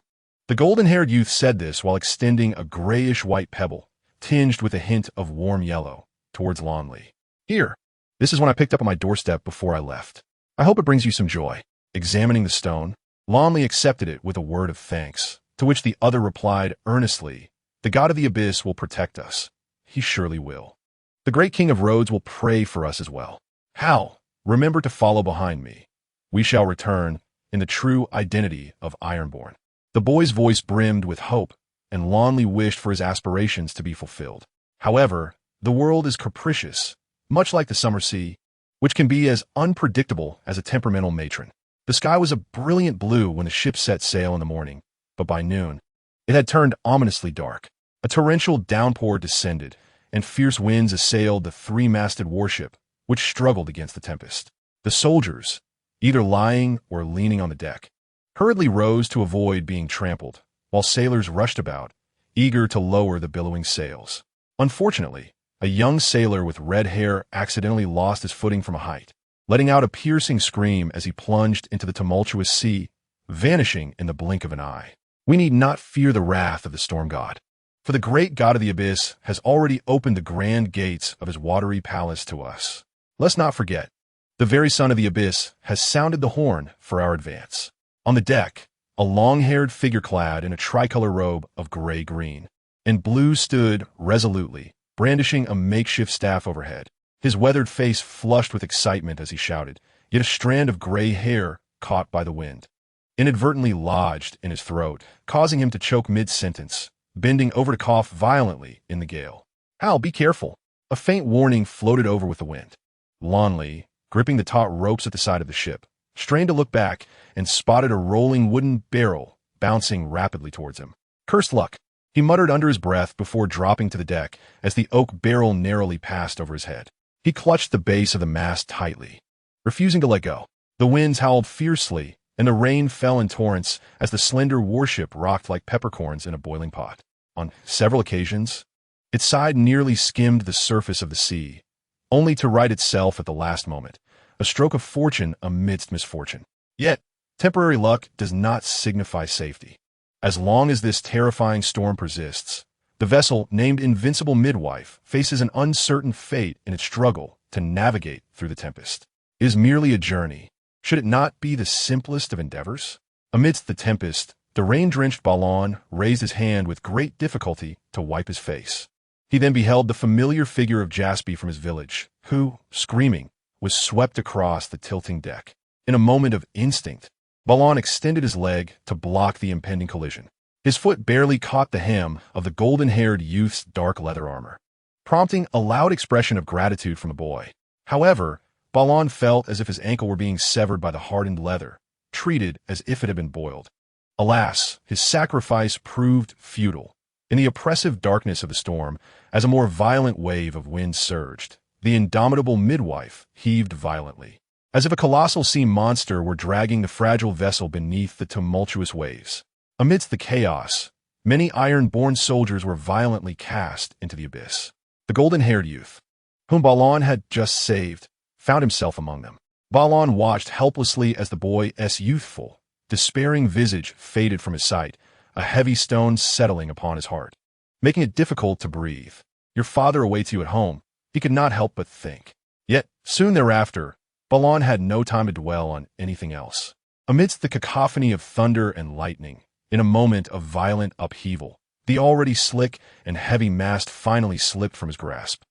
The golden-haired youth said this while extending a grayish-white pebble, tinged with a hint of warm yellow, towards Renly. Here, this is one I picked up on my doorstep before I left. I hope it brings you some joy. Examining the stone, Renly accepted it with a word of thanks, to which the other replied earnestly, The god of the abyss will protect us. He surely will. The great king of roads will pray for us as well. Hal, remember to follow behind me. We shall return in the true identity of Ironborn. The boy's voice brimmed with hope, and Renly wished for his aspirations to be fulfilled. However, the world is capricious, much like the summer sea, which can be as unpredictable as a temperamental matron. The sky was a brilliant blue when the ship set sail in the morning, but by noon, it had turned ominously dark. A torrential downpour descended, and fierce winds assailed the three-masted warship, which struggled against the tempest. The soldiers, either lying or leaning on the deck, hurriedly rose to avoid being trampled, while sailors rushed about, eager to lower the billowing sails. Unfortunately, a young sailor with red hair accidentally lost his footing from a height, letting out a piercing scream as he plunged into the tumultuous sea, vanishing in the blink of an eye. We need not fear the wrath of the storm god, for the great god of the abyss has already opened the grand gates of his watery palace to us. Let's not forget, the very son of the abyss has sounded the horn for our advance. On the deck, a long-haired figure clad in a tricolor robe of gray-green and blue stood resolutely, brandishing a makeshift staff overhead. His weathered face flushed with excitement as he shouted, yet a strand of gray hair caught by the wind inadvertently lodged in his throat, causing him to choke mid-sentence, bending over to cough violently in the gale. Hal, be careful. A faint warning floated over with the wind. Renly, gripping the taut ropes at the side of the ship, strained to look back and spotted a rolling wooden barrel bouncing rapidly towards him. Cursed luck, he muttered under his breath before dropping to the deck as the oak barrel narrowly passed over his head. He clutched the base of the mast tightly, refusing to let go. The winds howled fiercely, and the rain fell in torrents as the slender warship rocked like peppercorns in a boiling pot. On several occasions, its side nearly skimmed the surface of the sea, only to right itself at the last moment, a stroke of fortune amidst misfortune. Yet, temporary luck does not signify safety. As long as this terrifying storm persists, the vessel named Invincible Midwife faces an uncertain fate in its struggle to navigate through the tempest. It is merely a journey. Should it not be the simplest of endeavors? Amidst the tempest, the rain-drenched Balon raised his hand with great difficulty to wipe his face. He then beheld the familiar figure of Jaspy from his village, who, screaming, was swept across the tilting deck. In a moment of instinct, Balon extended his leg to block the impending collision. His foot barely caught the hem of the golden-haired youth's dark leather armor, prompting a loud expression of gratitude from the boy. However, Balon felt as if his ankle were being severed by the hardened leather, treated as if it had been boiled. Alas, his sacrifice proved futile. In the oppressive darkness of the storm, as a more violent wave of wind surged, the indomitable midwife heaved violently, as if a colossal sea monster were dragging the fragile vessel beneath the tumultuous waves. Amidst the chaos, many iron-born soldiers were violently cast into the abyss. The golden-haired youth, whom Balon had just saved, found himself among them. Balon watched helplessly as the boy's youthful, despairing visage faded from his sight, a heavy stone settling upon his heart, making it difficult to breathe. Your father awaits you at home, he could not help but think. Yet, soon thereafter, Balon had no time to dwell on anything else. Amidst the cacophony of thunder and lightning, in a moment of violent upheaval, The already slick and heavy mast finally slipped from his grasp.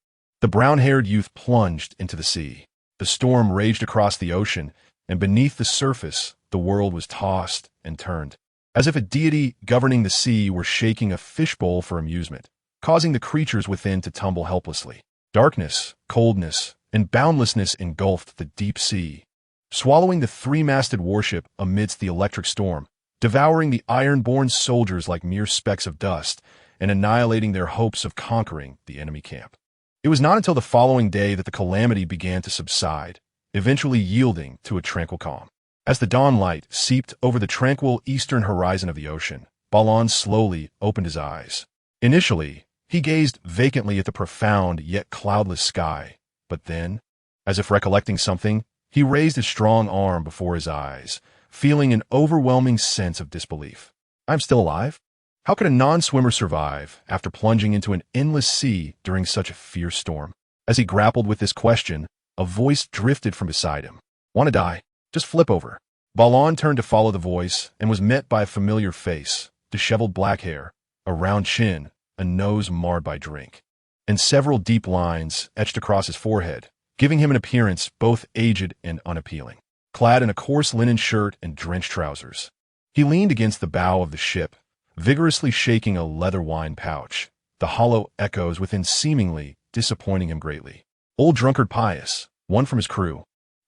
The brown-haired youth plunged into the sea. The storm raged across the ocean, and beneath the surface, the world was tossed and turned, as if a deity governing the sea were shaking a fishbowl for amusement, causing the creatures within to tumble helplessly. Darkness, coldness, and boundlessness engulfed the deep sea, swallowing the three-masted warship amidst the electric storm, devouring the iron-born soldiers like mere specks of dust, and annihilating their hopes of conquering the enemy camp. It was not until the following day that the calamity began to subside, eventually yielding to a tranquil calm. As the dawn light seeped over the tranquil eastern horizon of the ocean, Balon slowly opened his eyes. Initially, he gazed vacantly at the profound yet cloudless sky, but then, as if recollecting something, he raised his strong arm before his eyes, feeling an overwhelming sense of disbelief. I'm still alive? How could a non-swimmer survive after plunging into an endless sea during such a fierce storm? As he grappled with this question, a voice drifted from beside him. Want to die? Just flip over. Balon turned to follow the voice and was met by a familiar face, disheveled black hair, a round chin, a nose marred by drink, and several deep lines etched across his forehead, giving him an appearance both aged and unappealing. Clad in a coarse linen shirt and drenched trousers, he leaned against the bow of the ship, vigorously shaking a leather wine pouch, the hollow echoes within seemingly disappointing him greatly. Old drunkard Pius, one from his crew.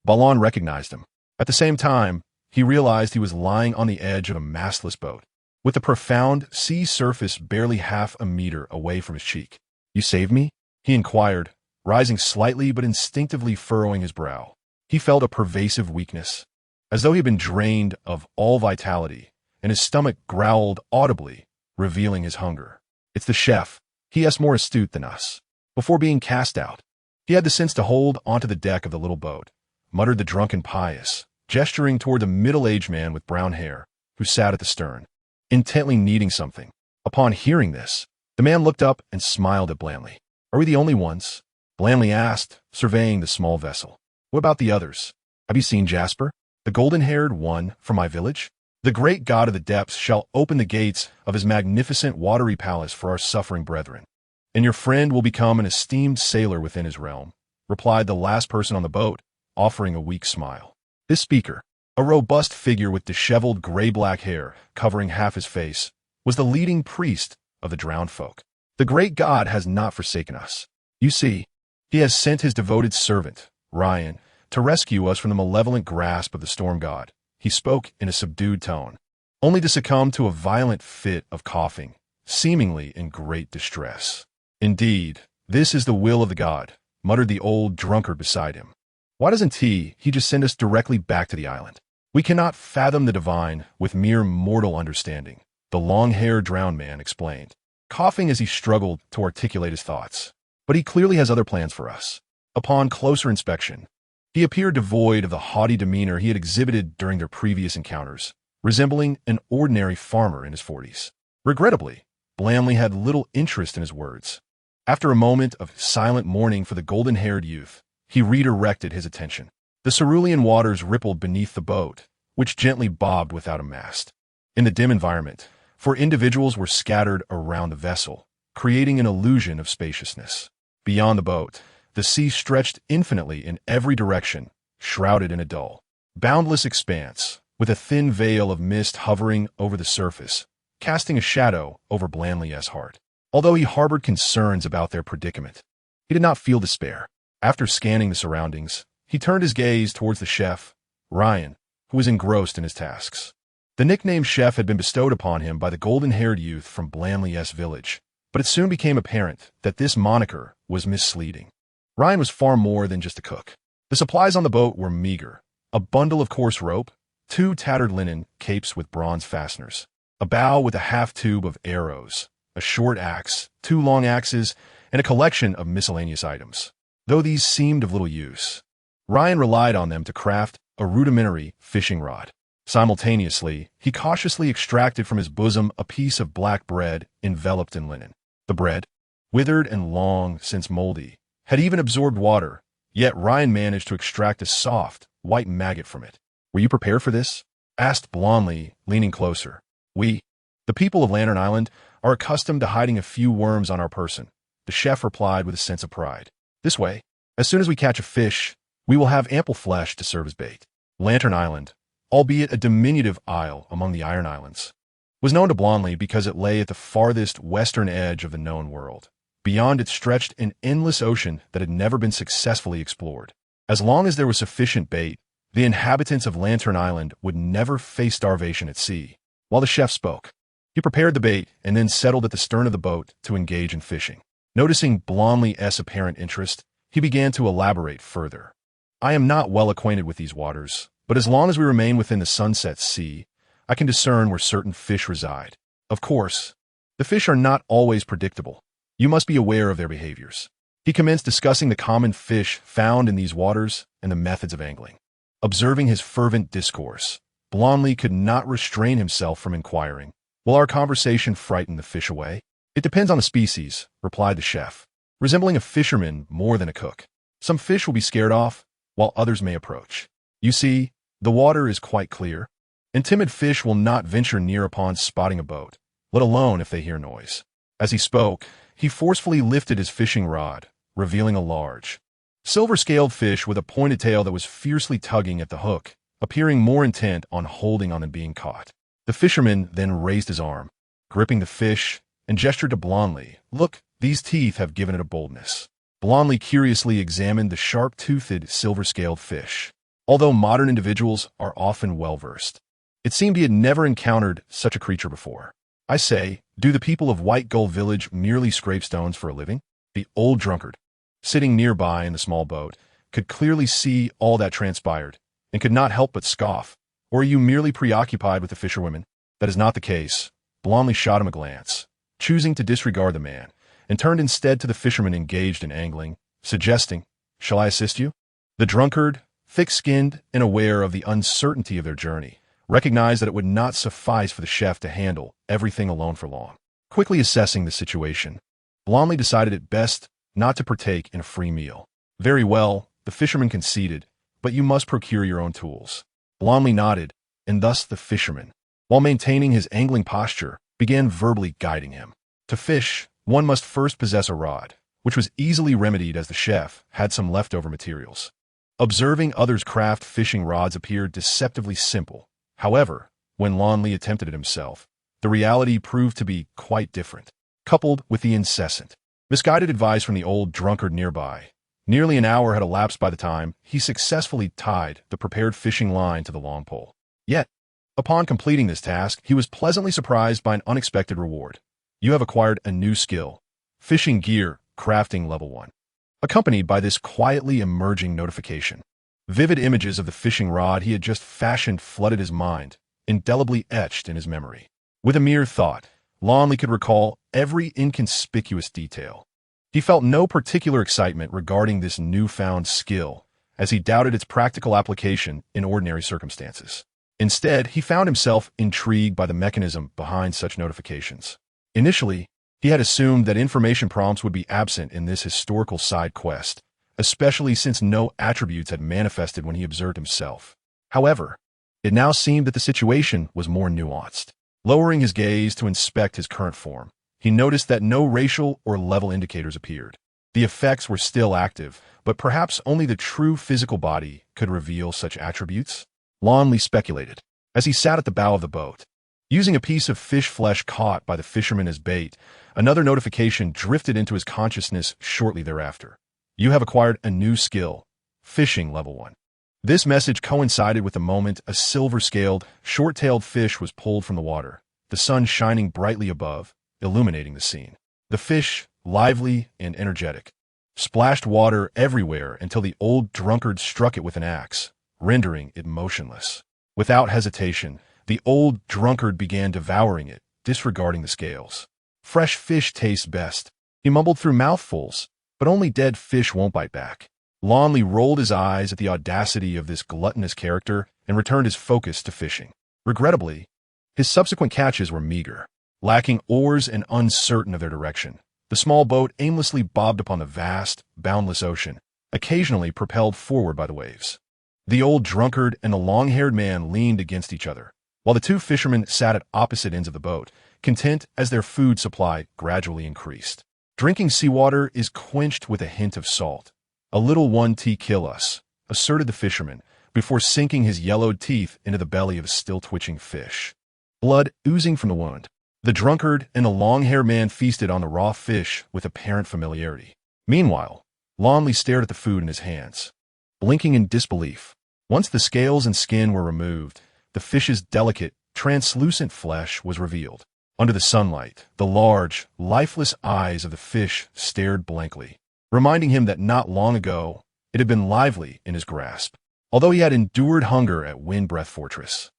Balon recognized him. At the same time, he realized he was lying on the edge of a mastless boat, with the profound sea surface barely half a meter away from his cheek. You saved me? He inquired, rising slightly but instinctively furrowing his brow. He felt a pervasive weakness, as though he had been drained of all vitality, and his stomach growled audibly, revealing his hunger. It's the chef. He is more astute than us. Before being cast out, he had the sense to hold onto the deck of the little boat, muttered the drunken Pius, gesturing toward the middle-aged man with brown hair, who sat at the stern, intently kneading something. Upon hearing this, the man looked up and smiled at Blandly. Are we the only ones? Blandly asked, surveying the small vessel. What about the others? Have you seen Jasper, the golden-haired one from my village? The great god of the depths shall open the gates of his magnificent watery palace for our suffering brethren, and your friend will become an esteemed sailor within his realm, replied the last person on the boat, offering a weak smile. This speaker, a robust figure with disheveled gray-black hair covering half his face, was the leading priest of the drowned folk. The great god has not forsaken us. You see, he has sent his devoted servant, Ryan, to rescue us from the malevolent grasp of the storm god. He spoke in a subdued tone, only to succumb to a violent fit of coughing, seemingly in great distress. Indeed, this is the will of the god, muttered the old drunkard beside him. Why doesn't he just send us directly back to the island? We cannot fathom the divine with mere mortal understanding, the long-haired drowned man explained, coughing as he struggled to articulate his thoughts. But he clearly has other plans for us. Upon closer inspection, he appeared devoid of the haughty demeanor he had exhibited during their previous encounters, resembling an ordinary farmer in his 40s. Regrettably, Blandly had little interest in his words. After a moment of silent mourning for the golden-haired youth, he redirected his attention. The cerulean waters rippled beneath the boat, which gently bobbed without a mast. In the dim environment, 4 individuals were scattered around the vessel, creating an illusion of spaciousness. Beyond the boat, the sea stretched infinitely in every direction, shrouded in a dull, boundless expanse, with a thin veil of mist hovering over the surface, casting a shadow over Blandly's heart. Although he harbored concerns about their predicament, he did not feel despair. After scanning the surroundings, he turned his gaze towards the chef, Ryan, who was engrossed in his tasks. The nickname chef had been bestowed upon him by the golden-haired youth from Blandly's village, but it soon became apparent that this moniker was misleading. Ryan was far more than just a cook. The supplies on the boat were meager: a bundle of coarse rope, 2 tattered linen capes with bronze fasteners, a bow with a half-tube of arrows, a short axe, 2 long axes, and a collection of miscellaneous items. Though these seemed of little use, Ryan relied on them to craft a rudimentary fishing rod. Simultaneously, he cautiously extracted from his bosom a piece of black bread enveloped in linen. The bread, withered and long since moldy, had even absorbed water, yet Ryan managed to extract a soft, white maggot from it. Were you prepared for this? Asked Blandly, leaning closer. We, the people of Lantern Island, are accustomed to hiding a few worms on our person, the chef replied with a sense of pride. This way, as soon as we catch a fish, we will have ample flesh to serve as bait. Lantern Island, albeit a diminutive isle among the Iron Islands, was known to Renly because it lay at the farthest western edge of the known world. Beyond it stretched an endless ocean that had never been successfully explored. As long as there was sufficient bait, the inhabitants of Lantern Island would never face starvation at sea. While the chef spoke, he prepared the bait and then settled at the stern of the boat to engage in fishing. Noticing Renly's apparent interest, he began to elaborate further. I am not well acquainted with these waters, but as long as we remain within the Sunset Sea, I can discern where certain fish reside. Of course, the fish are not always predictable. You must be aware of their behaviors. He commenced discussing the common fish found in these waters and the methods of angling. Observing his fervent discourse, Renly could not restrain himself from inquiring, will our conversation frighten the fish away? It depends on the species, replied the chef, resembling a fisherman more than a cook. Some fish will be scared off, while others may approach. You see, the water is quite clear, and timid fish will not venture near upon spotting a boat, let alone if they hear noise. As he spoke, he forcefully lifted his fishing rod, revealing a large, silver-scaled fish with a pointed tail that was fiercely tugging at the hook, appearing more intent on holding on than being caught. The fisherman then raised his arm, gripping the fish, and gestured to Renly. Look, these teeth have given it a boldness. Renly curiously examined the sharp-toothed, silver-scaled fish. Although modern individuals are often well-versed, it seemed he had never encountered such a creature before. I say, do the people of White Gull Village merely scrape stones for a living? The old drunkard, sitting nearby in the small boat, could clearly see all that transpired, and could not help but scoff. Or are you merely preoccupied with the fisherwomen? That is not the case. Renly shot him a glance, choosing to disregard the man, and turned instead to the fisherman engaged in angling, suggesting, shall I assist you? The drunkard, thick-skinned and aware of the uncertainty of their journey, recognized that it would not suffice for the chef to handle everything alone for long. Quickly assessing the situation, Renly decided it best not to partake in a free meal. Very well, the fisherman conceded, but you must procure your own tools. Renly nodded, and thus the fisherman, while maintaining his angling posture, began verbally guiding him. To fish, one must first possess a rod, which was easily remedied as the chef had some leftover materials. Observing others craft fishing rods appeared deceptively simple. However, when Renly attempted it himself, the reality proved to be quite different. Coupled with the incessant, misguided advice from the old drunkard nearby, nearly an hour had elapsed by the time he successfully tied the prepared fishing line to the long pole. Yet, upon completing this task, he was pleasantly surprised by an unexpected reward. You have acquired a new skill, fishing gear, crafting level 1. Accompanied by this quietly emerging notification, vivid images of the fishing rod he had just fashioned flooded his mind, indelibly etched in his memory. With a mere thought, Renly could recall every inconspicuous detail. He felt no particular excitement regarding this newfound skill, as he doubted its practical application in ordinary circumstances. Instead, he found himself intrigued by the mechanism behind such notifications. Initially, he had assumed that information prompts would be absent in this historical side quest, especially since no attributes had manifested when he observed himself. However, it now seemed that the situation was more nuanced. Lowering his gaze to inspect his current form, he noticed that no racial or level indicators appeared. The effects were still active, but perhaps only the true physical body could reveal such attributes. Renly speculated, as he sat at the bow of the boat. Using a piece of fish flesh caught by the fisherman as bait, another notification drifted into his consciousness shortly thereafter. You have acquired a new skill, fishing level 1. This message coincided with the moment a silver-scaled, short-tailed fish was pulled from the water, the sun shining brightly above, illuminating the scene. The fish, lively and energetic, splashed water everywhere until the old drunkard struck it with an axe, rendering it motionless. Without hesitation, the old drunkard began devouring it, disregarding the scales. Fresh fish tastes best, he mumbled through mouthfuls, but only dead fish won't bite back. Renly rolled his eyes at the audacity of this gluttonous character and returned his focus to fishing. Regrettably, his subsequent catches were meager. Lacking oars and uncertain of their direction, the small boat aimlessly bobbed upon the vast, boundless ocean, occasionally propelled forward by the waves. The old drunkard and the long-haired man leaned against each other, while the two fishermen sat at opposite ends of the boat, content as their food supply gradually increased. Drinking seawater is quenched with a hint of salt. A little one tea kill us, asserted the fisherman, before sinking his yellowed teeth into the belly of a still-twitching fish. Blood oozing from the wound. The drunkard and the long-haired man feasted on the raw fish with apparent familiarity. Meanwhile, Renly stared at the food in his hands, blinking in disbelief. Once the scales and skin were removed, the fish's delicate, translucent flesh was revealed. Under the sunlight, the large, lifeless eyes of the fish stared blankly, reminding him that not long ago it had been lively in his grasp. Although he had endured hunger at Windbreath Fortress,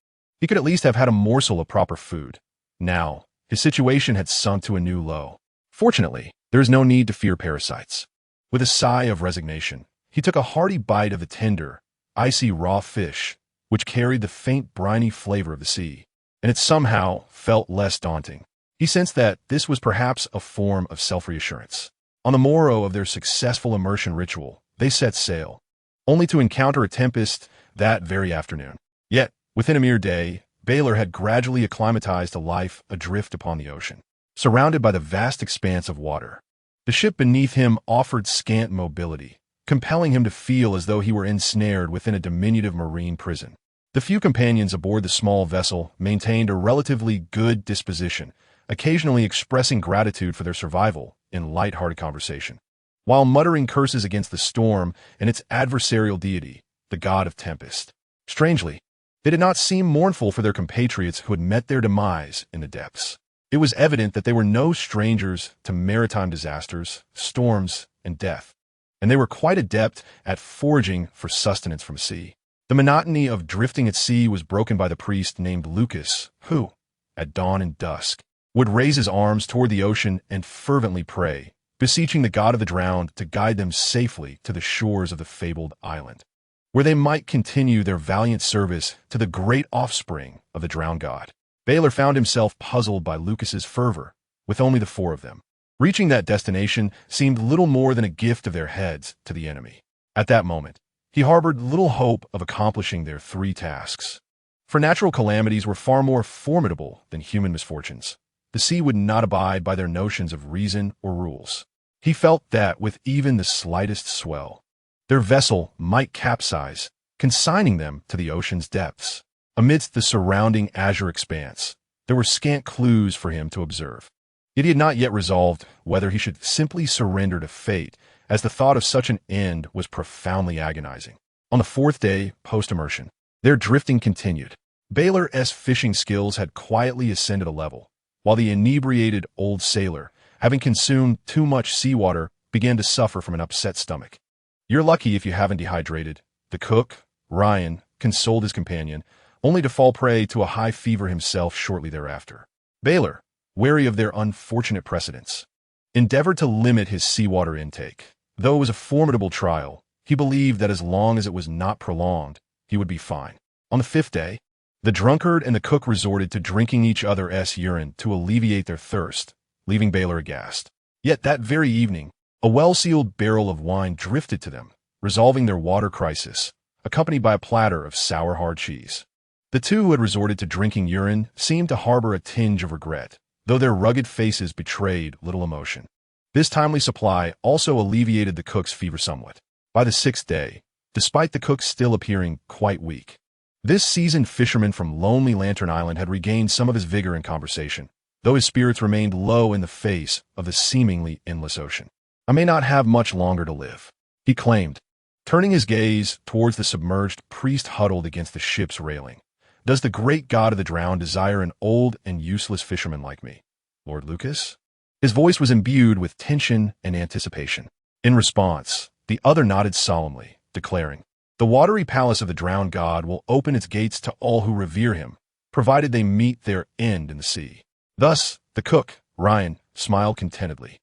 he could at least have had a morsel of proper food. Now, his situation had sunk to a new low. Fortunately, there is no need to fear parasites. With a sigh of resignation, he took a hearty bite of the tender, icy raw fish, which carried the faint briny flavor of the sea, and it somehow felt less daunting. He sensed that this was perhaps a form of self-reassurance. On the morrow of their successful immersion ritual, they set sail, only to encounter a tempest that very afternoon. Yet, within a mere day, Baelor had gradually acclimatized to life adrift upon the ocean, surrounded by the vast expanse of water. The ship beneath him offered scant mobility, compelling him to feel as though he were ensnared within a diminutive marine prison. The few companions aboard the small vessel maintained a relatively good disposition, occasionally expressing gratitude for their survival in light-hearted conversation, while muttering curses against the storm and its adversarial deity, the god of tempest. Strangely, they did not seem mournful for their compatriots who had met their demise in the depths. It was evident that they were no strangers to maritime disasters, storms, and death, and they were quite adept at foraging for sustenance from sea. The monotony of drifting at sea was broken by the priest named Lucas, who, at dawn and dusk, would raise his arms toward the ocean and fervently pray, beseeching the god of the drowned to guide them safely to the shores of the fabled island, where they might continue their valiant service to the great offspring of the drowned god. Baelor found himself puzzled by Lucas's fervor, with only the four of them. Reaching that destination seemed little more than a gift of their heads to the enemy. At that moment, he harbored little hope of accomplishing their three tasks. For natural calamities were far more formidable than human misfortunes. The sea would not abide by their notions of reason or rules. He felt that with even the slightest swell, their vessel might capsize, consigning them to the ocean's depths. Amidst the surrounding azure expanse, there were scant clues for him to observe. Yet he had not yet resolved whether he should simply surrender to fate, as the thought of such an end was profoundly agonizing. On the fourth day, post-immersion, their drifting continued. Baelor's fishing skills had quietly ascended a level, while the inebriated old sailor, having consumed too much seawater, began to suffer from an upset stomach. "You're lucky if you haven't dehydrated," the cook, Ryan, consoled his companion, only to fall prey to a high fever himself shortly thereafter. Baelor, wary of their unfortunate precedents, endeavored to limit his seawater intake. Though it was a formidable trial, he believed that as long as it was not prolonged, he would be fine. On the fifth day, the drunkard and the cook resorted to drinking each other's urine to alleviate their thirst, leaving Baelor aghast. Yet that very evening, a well-sealed barrel of wine drifted to them, resolving their water crisis, accompanied by a platter of sour hard cheese. The two who had resorted to drinking urine seemed to harbor a tinge of regret, though their rugged faces betrayed little emotion. This timely supply also alleviated the cook's fever somewhat. By the sixth day, despite the cook still appearing quite weak, this seasoned fisherman from Lonely Lantern Island had regained some of his vigor in conversation, though his spirits remained low in the face of the seemingly endless ocean. "I may not have much longer to live," he claimed, turning his gaze towards the submerged priest huddled against the ship's railing. "Does the great god of the drowned desire an old and useless fisherman like me, Lord Lucas?" His voice was imbued with tension and anticipation. In response, the other nodded solemnly, declaring, "The watery palace of the drowned god will open its gates to all who revere him, provided they meet their end in the sea." Thus, the cook, Ryan, smiled contentedly.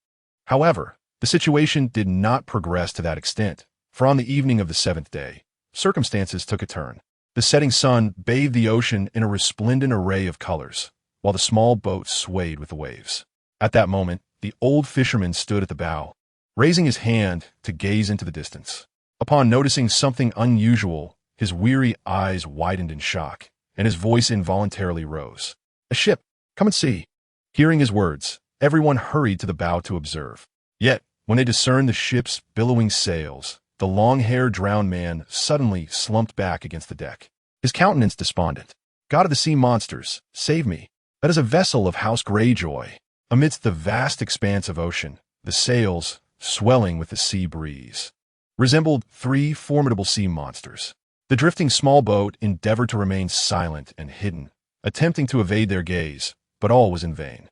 However, the situation did not progress to that extent, for on the evening of the seventh day, circumstances took a turn. The setting sun bathed the ocean in a resplendent array of colors, while the small boat swayed with the waves. At that moment, the old fisherman stood at the bow, raising his hand to gaze into the distance. Upon noticing something unusual, his weary eyes widened in shock, and his voice involuntarily rose. "A ship! Come and see!" Hearing his words, everyone hurried to the bow to observe. Yet, when they discerned the ship's billowing sails, the long-haired drowned man suddenly slumped back against the deck, his countenance despondent. God of the sea monsters, save me. That is a vessel of House Greyjoy. Amidst the vast expanse of ocean, the sails, swelling with the sea breeze, resembled three formidable sea monsters. The drifting small boat endeavored to remain silent and hidden, attempting to evade their gaze, but all was in vain.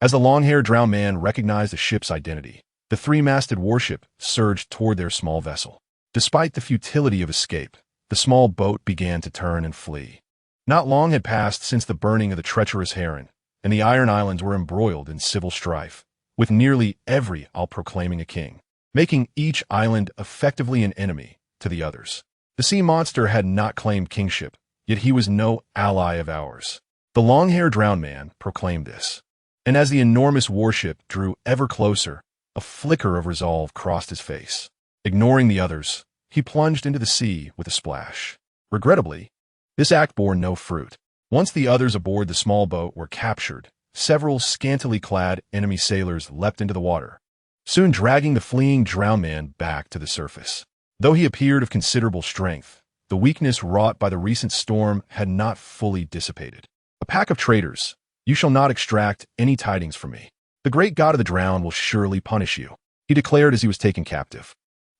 As the long-haired drowned man recognized the ship's identity, the three-masted warship surged toward their small vessel. Despite the futility of escape, the small boat began to turn and flee. Not long had passed since the burning of the treacherous Heron, and the Iron Islands were embroiled in civil strife, with nearly every isle proclaiming a king, making each island effectively an enemy to the others. The sea monster had not claimed kingship, yet he was no ally of ours. The long-haired drowned man proclaimed this. And as the enormous warship drew ever closer, a flicker of resolve crossed his face. Ignoring the others, he plunged into the sea with a splash. Regrettably, this act bore no fruit. Once the others aboard the small boat were captured, several scantily clad enemy sailors leapt into the water, soon dragging the fleeing drowned man back to the surface. Though he appeared of considerable strength, the weakness wrought by the recent storm had not fully dissipated. A pack of traitors, you shall not extract any tidings from me. The great god of the drowned will surely punish you, he declared as he was taken captive.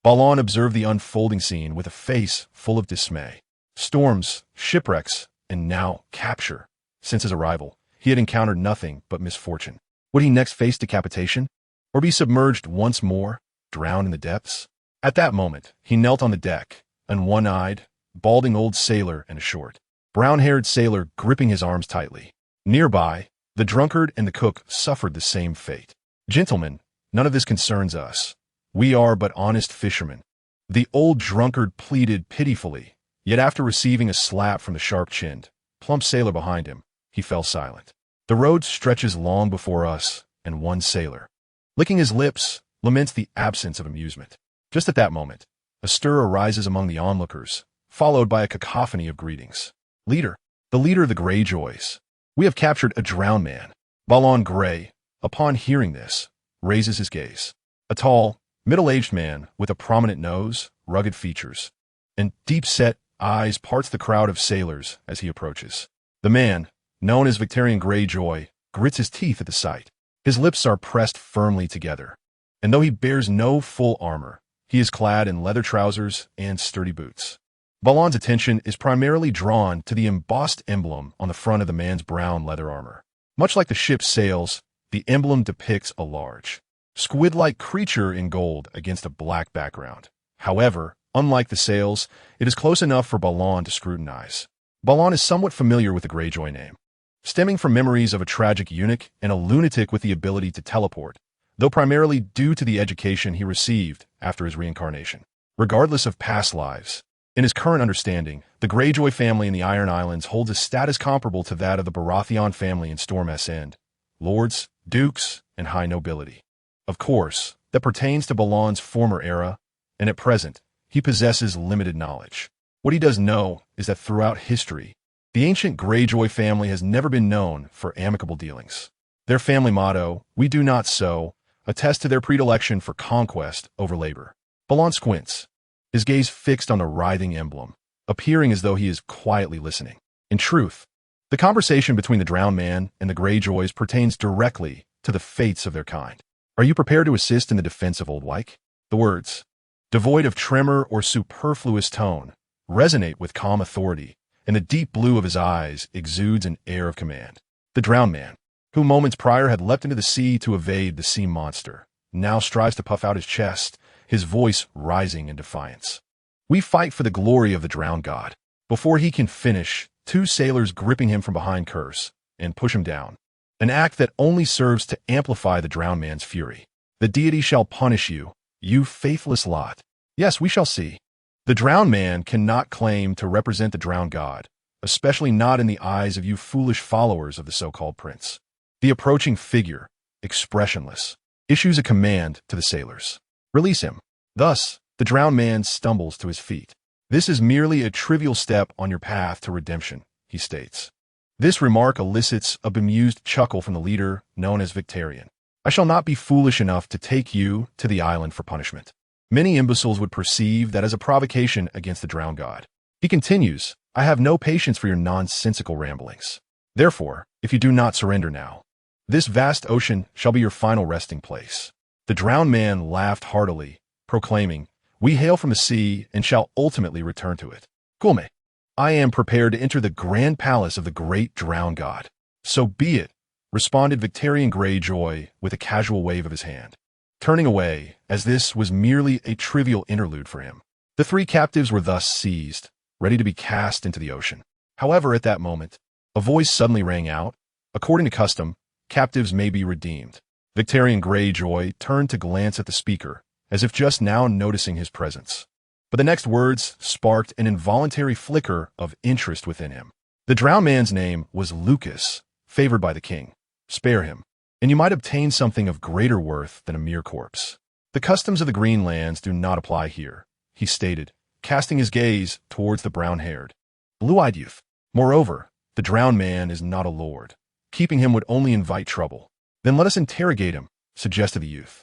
Balon observed the unfolding scene with a face full of dismay. Storms, shipwrecks, and now capture. Since his arrival, he had encountered nothing but misfortune. Would he next face decapitation? Or be submerged once more, drowned in the depths? At that moment, he knelt on the deck, an one-eyed, balding old sailor and a short, brown-haired sailor gripping his arms tightly. Nearby, the drunkard and the cook suffered the same fate. Gentlemen, none of this concerns us. We are but honest fishermen. The old drunkard pleaded pitifully, yet after receiving a slap from the sharp-chinned, plump sailor behind him, he fell silent. The road stretches long before us, and one sailor, licking his lips, laments the absence of amusement. Just at that moment, a stir arises among the onlookers, followed by a cacophony of greetings. Leader, the leader of the Greyjoys. We have captured a drowned man. Balon Grey, upon hearing this, raises his gaze. A tall, middle-aged man with a prominent nose, rugged features, and deep-set eyes parts the crowd of sailors as he approaches. The man, known as Victorian Greyjoy, grits his teeth at the sight. His lips are pressed firmly together, and though he bears no full armor, he is clad in leather trousers and sturdy boots. Balon's attention is primarily drawn to the embossed emblem on the front of the man's brown leather armor. Much like the ship's sails, the emblem depicts a large, squid-like creature in gold against a black background. However, unlike the sails, it is close enough for Balon to scrutinize. Balon is somewhat familiar with the Greyjoy name, stemming from memories of a tragic eunuch and a lunatic with the ability to teleport, though primarily due to the education he received after his reincarnation. Regardless of past lives, in his current understanding, the Greyjoy family in the Iron Islands holds a status comparable to that of the Baratheon family in Storm's End, lords, dukes, and high nobility. Of course, that pertains to Balon's former era, and at present, he possesses limited knowledge. What he does know is that throughout history, the ancient Greyjoy family has never been known for amicable dealings. Their family motto, "We do not sow," attests to their predilection for conquest over labor. Balon squints, his gaze fixed on the writhing emblem, appearing as though he is quietly listening. In truth, the conversation between the drowned man and the Greyjoys pertains directly to the fates of their kind. Are you prepared to assist in the defense of Old Wyke? The words, devoid of tremor or superfluous tone, resonate with calm authority, and the deep blue of his eyes exudes an air of command. The drowned man, who moments prior had leapt into the sea to evade the sea monster, now strives to puff out his chest, his voice rising in defiance. We fight for the glory of the drowned god. Before he can finish, two sailors gripping him from behind curse and push him down, an act that only serves to amplify the drowned man's fury. The deity shall punish you, you faithless lot. Yes, we shall see. The drowned man cannot claim to represent the drowned god, especially not in the eyes of you foolish followers of the so-called prince. The approaching figure, expressionless, issues a command to the sailors. Release him. Thus, the drowned man stumbles to his feet. This is merely a trivial step on your path to redemption, he states. This remark elicits a bemused chuckle from the leader known as Victarion. I shall not be foolish enough to take you to the island for punishment. Many imbeciles would perceive that as a provocation against the drowned god. He continues, I have no patience for your nonsensical ramblings. Therefore, if you do not surrender now, this vast ocean shall be your final resting place. The drowned man laughed heartily, proclaiming, We hail from the sea and shall ultimately return to it. Kulme, I am prepared to enter the grand palace of the great drowned god. So be it, responded Victarion Greyjoy with a casual wave of his hand, turning away, as this was merely a trivial interlude for him. The three captives were thus seized, ready to be cast into the ocean. However, at that moment, a voice suddenly rang out. According to custom, captives may be redeemed. Victarion Greyjoy turned to glance at the speaker, as if just now noticing his presence. But the next words sparked an involuntary flicker of interest within him. The drowned man's name was Lucas, favored by the king. Spare him, and you might obtain something of greater worth than a mere corpse. The customs of the Greenlands do not apply here, he stated, casting his gaze towards the brown-haired, blue-eyed youth. Moreover, the drowned man is not a lord. Keeping him would only invite trouble. Then let us interrogate him, suggested the youth.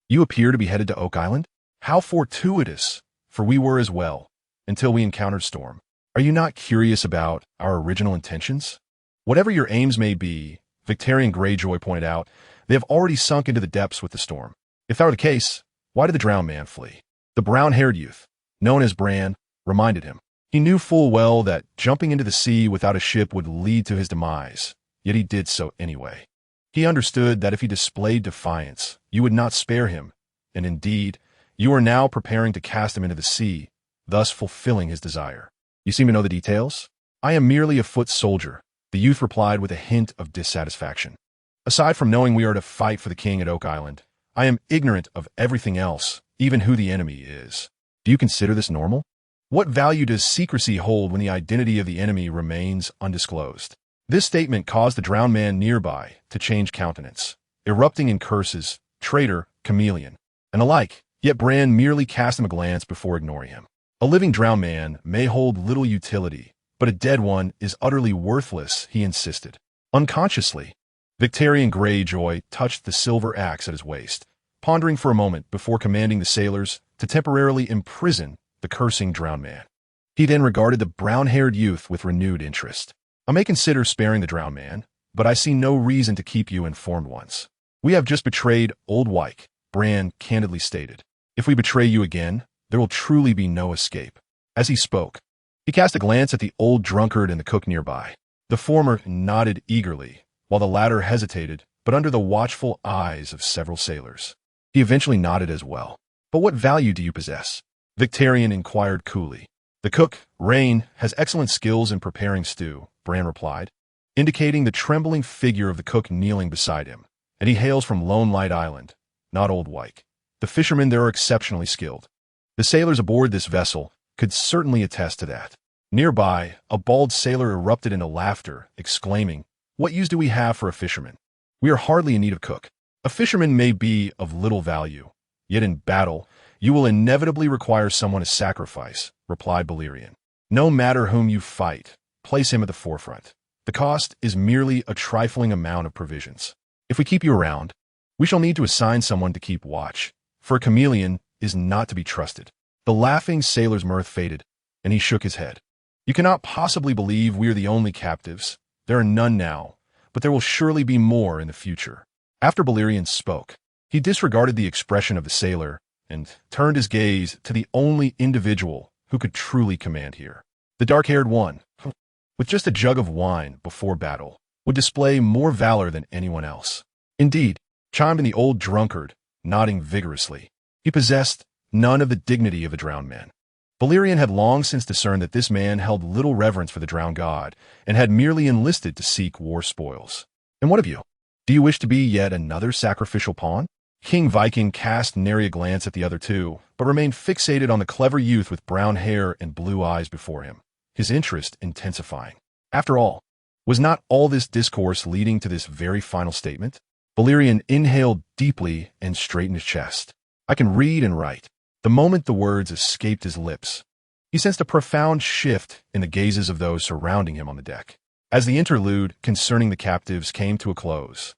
You appear to be headed to Oak Island? How fortuitous, for we were as well, until we encountered Storm. Are you not curious about our original intentions? Whatever your aims may be, Victarion Greyjoy pointed out, they have already sunk into the depths with the storm. If that were the case, why did the drowned man flee? The brown-haired youth, known as Bran, reminded him. He knew full well that jumping into the sea without a ship would lead to his demise, yet he did so anyway. He understood that if he displayed defiance, you would not spare him, and indeed, you are now preparing to cast him into the sea, thus fulfilling his desire. You seem to know the details? I am merely a foot soldier, the youth replied with a hint of dissatisfaction. Aside from knowing we are to fight for the king at Oak Island, I am ignorant of everything else, even who the enemy is. Do you consider this normal? What value does secrecy hold when the identity of the enemy remains undisclosed? This statement caused the drowned man nearby to change countenance, erupting in curses, traitor, chameleon, and alike, yet Bran merely cast him a glance before ignoring him. A living drowned man may hold little utility, but a dead one is utterly worthless, he insisted. Unconsciously, Victarion Greyjoy touched the silver axe at his waist, pondering for a moment before commanding the sailors to temporarily imprison the cursing drowned man. He then regarded the brown-haired youth with renewed interest. I may consider sparing the drowned man, but I see no reason to keep you informed once. We have just betrayed Old Wyke, Bran candidly stated. If we betray you again, there will truly be no escape. As he spoke, he cast a glance at the old drunkard and the cook nearby. The former nodded eagerly, while the latter hesitated, but under the watchful eyes of several sailors. He eventually nodded as well. But what value do you possess? Victarion inquired coolly. The cook, Rain, has excellent skills in preparing stew, Bran replied, indicating the trembling figure of the cook kneeling beside him. And he hails from Lone Light Island, not Old Wyke. The fishermen there are exceptionally skilled. The sailors aboard this vessel could certainly attest to that. Nearby, a bald sailor erupted into laughter, exclaiming, What use do we have for a fisherman? We are hardly in need of cook. A fisherman may be of little value, yet in battle, you will inevitably require someone to sacrifice, replied Balerion. No matter whom you fight, place him at the forefront. The cost is merely a trifling amount of provisions. If we keep you around, we shall need to assign someone to keep watch, for a chameleon is not to be trusted. The laughing sailor's mirth faded, and he shook his head. You cannot possibly believe we are the only captives. There are none now, but there will surely be more in the future. After Balerion spoke, he disregarded the expression of the sailor and turned his gaze to the only individual who could truly command here. The dark-haired one, with just a jug of wine before battle, would display more valor than anyone else. Indeed, chimed in the old drunkard, nodding vigorously. He possessed none of the dignity of the drowned man. Balerion had long since discerned that this man held little reverence for the drowned god and had merely enlisted to seek war spoils. And what of you? Do you wish to be yet another sacrificial pawn? King Viking cast nary a glance at the other two, but remained fixated on the clever youth with brown hair and blue eyes before him, his interest intensifying. After all, was not all this discourse leading to this very final statement? Balerion inhaled deeply and straightened his chest. I can read and write. The moment the words escaped his lips, he sensed a profound shift in the gazes of those surrounding him on the deck. As the interlude concerning the captives came to a close,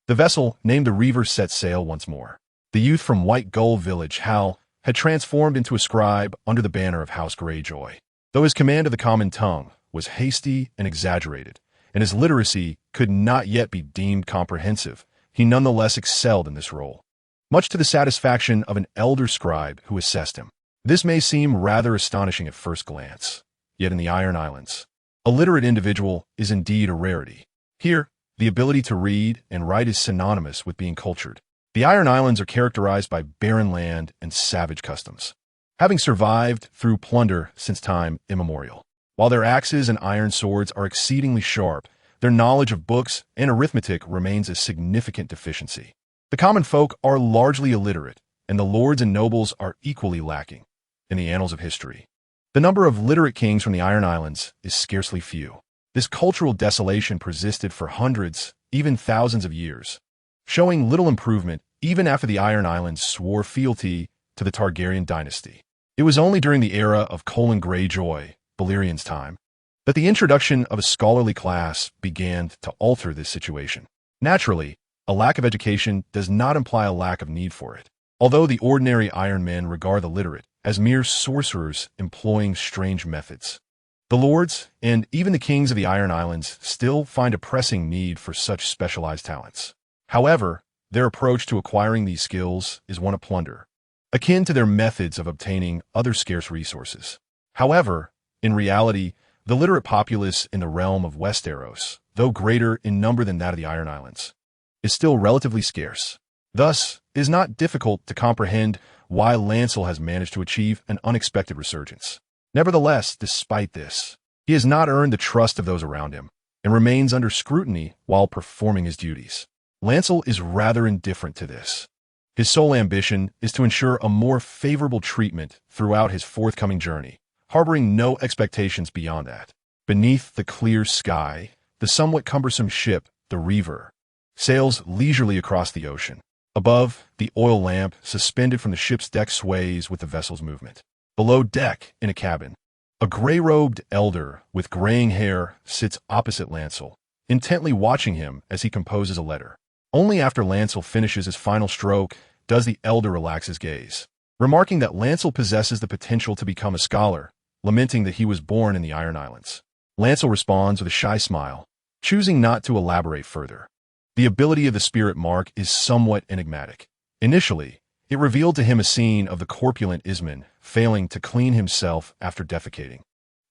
the vessel, named the Reaver, set sail once more. The youth from White Gull Village, Hal, had transformed into a scribe under the banner of House Greyjoy. Though his command of the common tongue was hasty and exaggerated, and his literacy could not yet be deemed comprehensive, he nonetheless excelled in this role, much to the satisfaction of an elder scribe who assessed him. This may seem rather astonishing at first glance, yet in the Iron Islands, a literate individual is indeed a rarity. Here, the ability to read and write is synonymous with being cultured. The Iron Islands are characterized by barren land and savage customs, having survived through plunder since time immemorial. While their axes and iron swords are exceedingly sharp, their knowledge of books and arithmetic remains a significant deficiency. The common folk are largely illiterate, and the lords and nobles are equally lacking in the annals of history. The number of literate kings from the Iron Islands is scarcely few. This cultural desolation persisted for hundreds, even thousands of years, showing little improvement even after the Iron Islands swore fealty to the Targaryen dynasty. It was only during the era of Colin Greyjoy, Balyrion's time, that the introduction of a scholarly class began to alter this situation. Naturally, a lack of education does not imply a lack of need for it. Although the ordinary Iron Men regard the literate as mere sorcerers employing strange methods, the lords and even the kings of the Iron Islands still find a pressing need for such specialized talents. However, their approach to acquiring these skills is one of plunder, akin to their methods of obtaining other scarce resources. However, in reality, the literate populace in the realm of Westeros, though greater in number than that of the Iron Islands, is still relatively scarce. Thus, it is not difficult to comprehend why Lancel has managed to achieve an unexpected resurgence. Nevertheless, despite this, he has not earned the trust of those around him and remains under scrutiny while performing his duties. Lancel is rather indifferent to this. His sole ambition is to ensure a more favorable treatment throughout his forthcoming journey, harboring no expectations beyond that. Beneath the clear sky, the somewhat cumbersome ship, the Reaver, sails leisurely across the ocean. Above, the oil lamp suspended from the ship's deck sways with the vessel's movement. Below deck, in a cabin, a gray-robed elder with graying hair sits opposite Lancel, intently watching him as he composes a letter. Only after Lancel finishes his final stroke does the elder relax his gaze, remarking that Lancel possesses the potential to become a scholar, lamenting that he was born in the Iron Islands. Lancel responds with a shy smile, choosing not to elaborate further. The ability of the spirit mark is somewhat enigmatic. Initially, it revealed to him a scene of the corpulent Ismond failing to clean himself after defecating,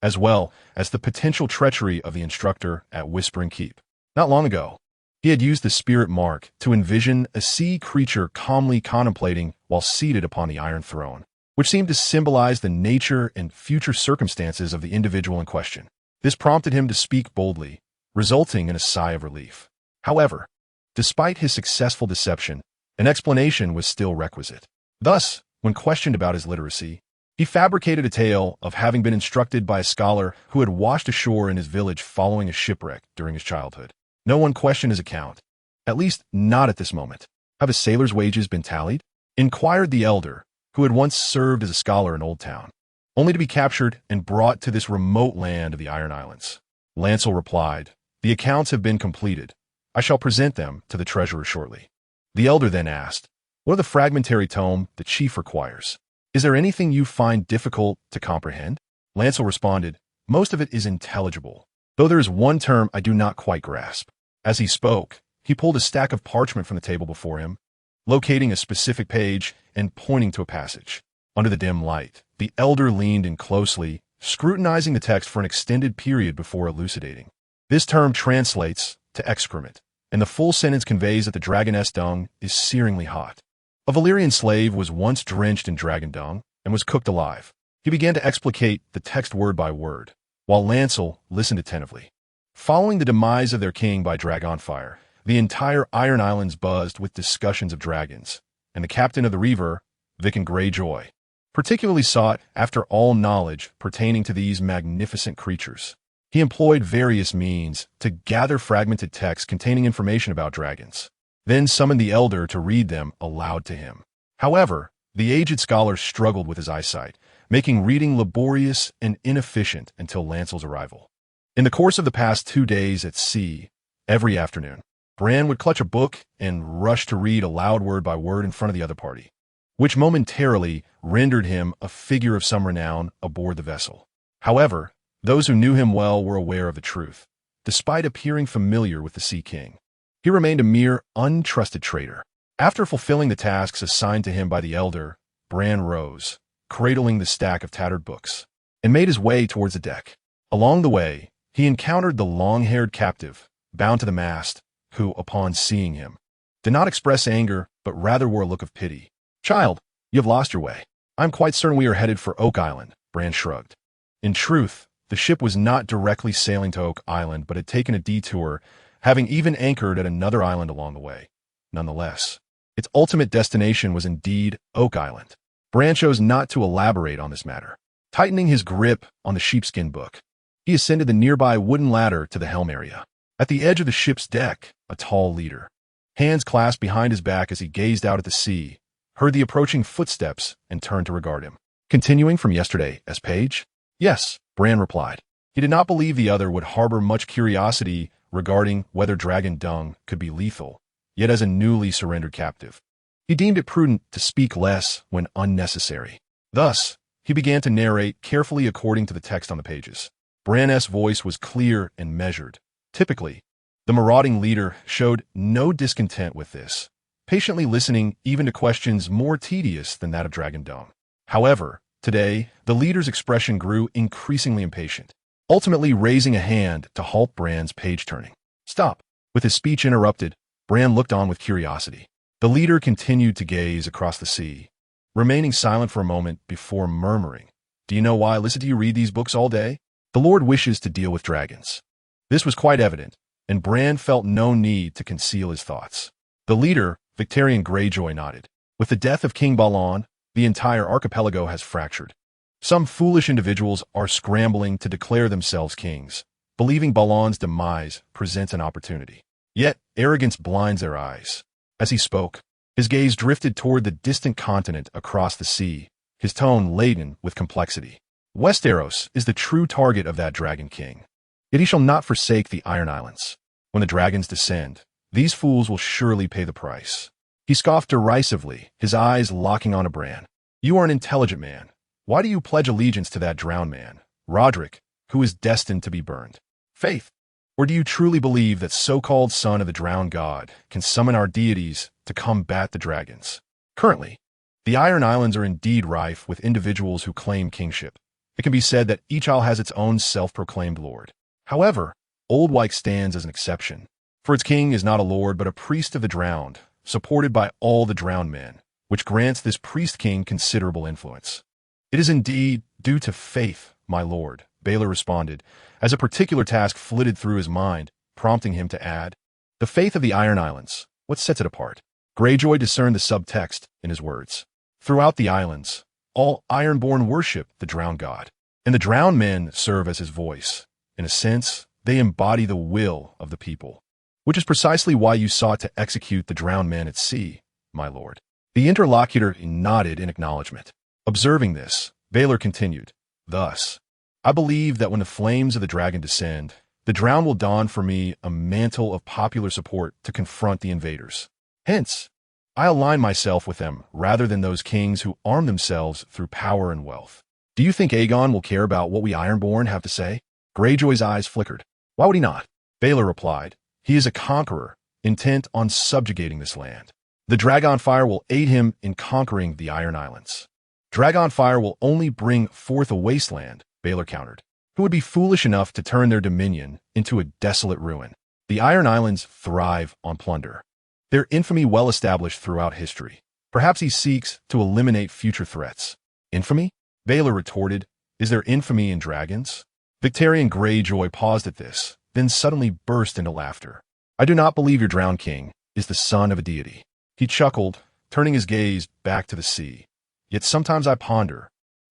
as well as the potential treachery of the instructor at Whispering Keep. Not long ago, he had used the spirit mark to envision a sea creature calmly contemplating while seated upon the Iron Throne, which seemed to symbolize the nature and future circumstances of the individual in question. This prompted him to speak boldly, resulting in a sigh of relief. However, despite his successful deception, an explanation was still requisite. Thus, when questioned about his literacy, he fabricated a tale of having been instructed by a scholar who had washed ashore in his village following a shipwreck during his childhood. No one questioned his account, at least not at this moment. Have his sailor's wages been tallied? Inquired the elder, who had once served as a scholar in Old Town, only to be captured and brought to this remote land of the Iron Islands. Lancel replied, "The accounts have been completed. I shall present them to the treasurer shortly." The elder then asked, "What of the fragmentary tome the chief requires? Is there anything you find difficult to comprehend?" Lancel responded, "Most of it is intelligible, though there is one term I do not quite grasp." As he spoke, he pulled a stack of parchment from the table before him, locating a specific page and pointing to a passage. Under the dim light, the elder leaned in closely, scrutinizing the text for an extended period before elucidating. This term translates to excrement, and the full sentence conveys that the dragoness dung is searingly hot. A Valyrian slave was once drenched in dragon dung and was cooked alive. He began to explicate the text word by word, while Lancel listened attentively. Following the demise of their king by dragonfire, the entire Iron Islands buzzed with discussions of dragons, and the captain of the Reaver, Viken Greyjoy, particularly sought after all knowledge pertaining to these magnificent creatures. He employed various means to gather fragmented texts containing information about dragons, then summoned the elder to read them aloud to him. However, the aged scholar struggled with his eyesight, making reading laborious and inefficient until Lancel's arrival. In the course of the past 2 days at sea, every afternoon, Bran would clutch a book and rush to read aloud word by word in front of the other party, which momentarily rendered him a figure of some renown aboard the vessel. However, those who knew him well were aware of the truth. Despite appearing familiar with the Sea King, he remained a mere untrusted traitor. After fulfilling the tasks assigned to him by the Elder, Bran rose, cradling the stack of tattered books, and made his way towards the deck. Along the way, he encountered the long-haired captive, bound to the mast, who, upon seeing him, did not express anger, but rather wore a look of pity. "Child, you have lost your way. I'm quite certain we are headed for Oak Island," Bran shrugged. In truth, the ship was not directly sailing to Oak Island, but had taken a detour, having even anchored at another island along the way. Nonetheless, its ultimate destination was indeed Oak Island. Bran chose not to elaborate on this matter. Tightening his grip on the sheepskin book, he ascended the nearby wooden ladder to the helm area. At the edge of the ship's deck, a tall leader, hands clasped behind his back as he gazed out at the sea, heard the approaching footsteps and turned to regard him. "Continuing from yesterday, as page?" "Yes," Bran replied. He did not believe the other would harbor much curiosity regarding whether dragon dung could be lethal, yet as a newly surrendered captive, he deemed it prudent to speak less when unnecessary. Thus, he began to narrate carefully according to the text on the pages. Bran's voice was clear and measured. Typically, the marauding leader showed no discontent with this, patiently listening even to questions more tedious than that of dragon dung. However, today, the leader's expression grew increasingly impatient, ultimately raising a hand to halt Bran's page-turning. "Stop." With his speech interrupted, Bran looked on with curiosity. The leader continued to gaze across the sea, remaining silent for a moment before murmuring, "Do you know why I listen to you read these books all day? The Lord wishes to deal with dragons." This was quite evident, and Bran felt no need to conceal his thoughts. The leader, Victarion Greyjoy, nodded. "With the death of King Balon, the entire archipelago has fractured. Some foolish individuals are scrambling to declare themselves kings, believing Balon's demise presents an opportunity. Yet arrogance blinds their eyes." As he spoke, his gaze drifted toward the distant continent across the sea, his tone laden with complexity. "Westeros is the true target of that dragon king. Yet he shall not forsake the Iron Islands. When the dragons descend, these fools will surely pay the price." He scoffed derisively, his eyes locking on Bran. "You are an intelligent man. Why do you pledge allegiance to that drowned man, Roderick, who is destined to be burned? Faith? Or do you truly believe that so-called son of the drowned god can summon our deities to combat the dragons? Currently, the Iron Islands are indeed rife with individuals who claim kingship. It can be said that each isle has its own self-proclaimed lord. However, Old Wyke stands as an exception, for its king is not a lord but a priest of the drowned, supported by all the drowned men, which grants this priest-king considerable influence. "It is indeed due to faith, my lord," Baelor responded, as a particular task flitted through his mind, prompting him to add, "The faith of the Iron Islands, what sets it apart?" Greyjoy discerned the subtext in his words. Throughout the islands, all Ironborn worship the drowned god, and the drowned men serve as his voice. In a sense, they embody the will of the people, which is precisely why you sought to execute the drowned men at sea, my lord. The interlocutor nodded in acknowledgement. Observing this, Baelor continued, "Thus, I believe that when the flames of the dragon descend, the drowned will don for me a mantle of popular support to confront the invaders. Hence, I align myself with them rather than those kings who arm themselves through power and wealth. Do you think Aegon will care about what we Ironborn have to say?" Greyjoy's eyes flickered. "Why would he not?" Baelor replied. "He is a conqueror, intent on subjugating this land. The Dragonfire will aid him in conquering the Iron Islands." "Dragonfire will only bring forth a wasteland," Baelor countered. "Who would be foolish enough to turn their dominion into a desolate ruin? The Iron Islands thrive on plunder, their infamy well established throughout history. Perhaps he seeks to eliminate future threats." "Infamy?" Baelor retorted. "Is there infamy in dragons?" Victarion Greyjoy paused at this, then suddenly burst into laughter. "I do not believe your drowned king is the son of a deity." He chuckled, turning his gaze back to the sea. "Yet sometimes I ponder,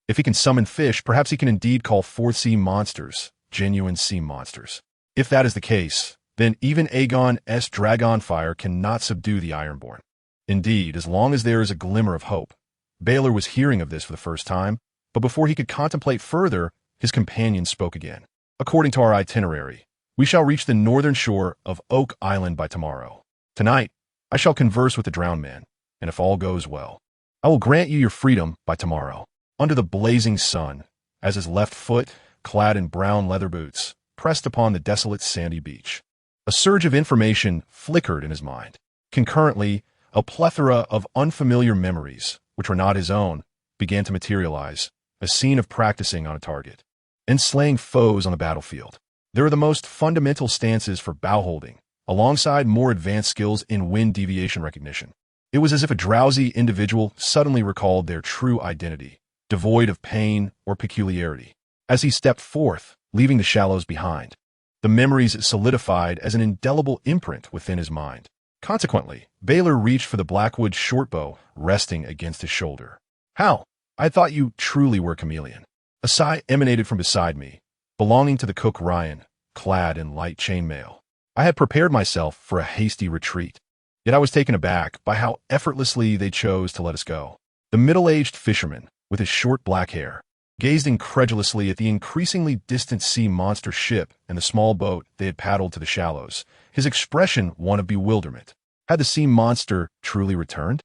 if he can summon fish, perhaps he can indeed call forth sea monsters, genuine sea monsters. If that is the case, then even Aegon's Dragonfire cannot subdue the Ironborn." Indeed, as long as there is a glimmer of hope. Baelor was hearing of this for the first time, but before he could contemplate further, his companion spoke again. According to our itinerary, we shall reach the northern shore of Oak Island by tomorrow. Tonight, I shall converse with the drowned man, and if all goes well, I will grant you your freedom by tomorrow. Under the blazing sun, as his left foot, clad in brown leather boots, pressed upon the desolate sandy beach, a surge of information flickered in his mind. Concurrently, a plethora of unfamiliar memories, which were not his own, began to materialize, a scene of practicing on a target and slaying foes on the battlefield. There are the most fundamental stances for bow holding, alongside more advanced skills in wind deviation recognition. It was as if a drowsy individual suddenly recalled their true identity, devoid of pain or peculiarity. As he stepped forth, leaving the shallows behind, the memories solidified as an indelible imprint within his mind. Consequently, Baylor reached for the Blackwood shortbow resting against his shoulder. "How? I thought you truly were a chameleon." A sigh emanated from beside me, belonging to the cook Ryan, clad in light chainmail. I had prepared myself for a hasty retreat, yet I was taken aback by how effortlessly they chose to let us go. The middle-aged fisherman, with his short black hair, gazed incredulously at the increasingly distant sea monster ship and the small boat they had paddled to the shallows, his expression one of bewilderment. Had the sea monster truly returned?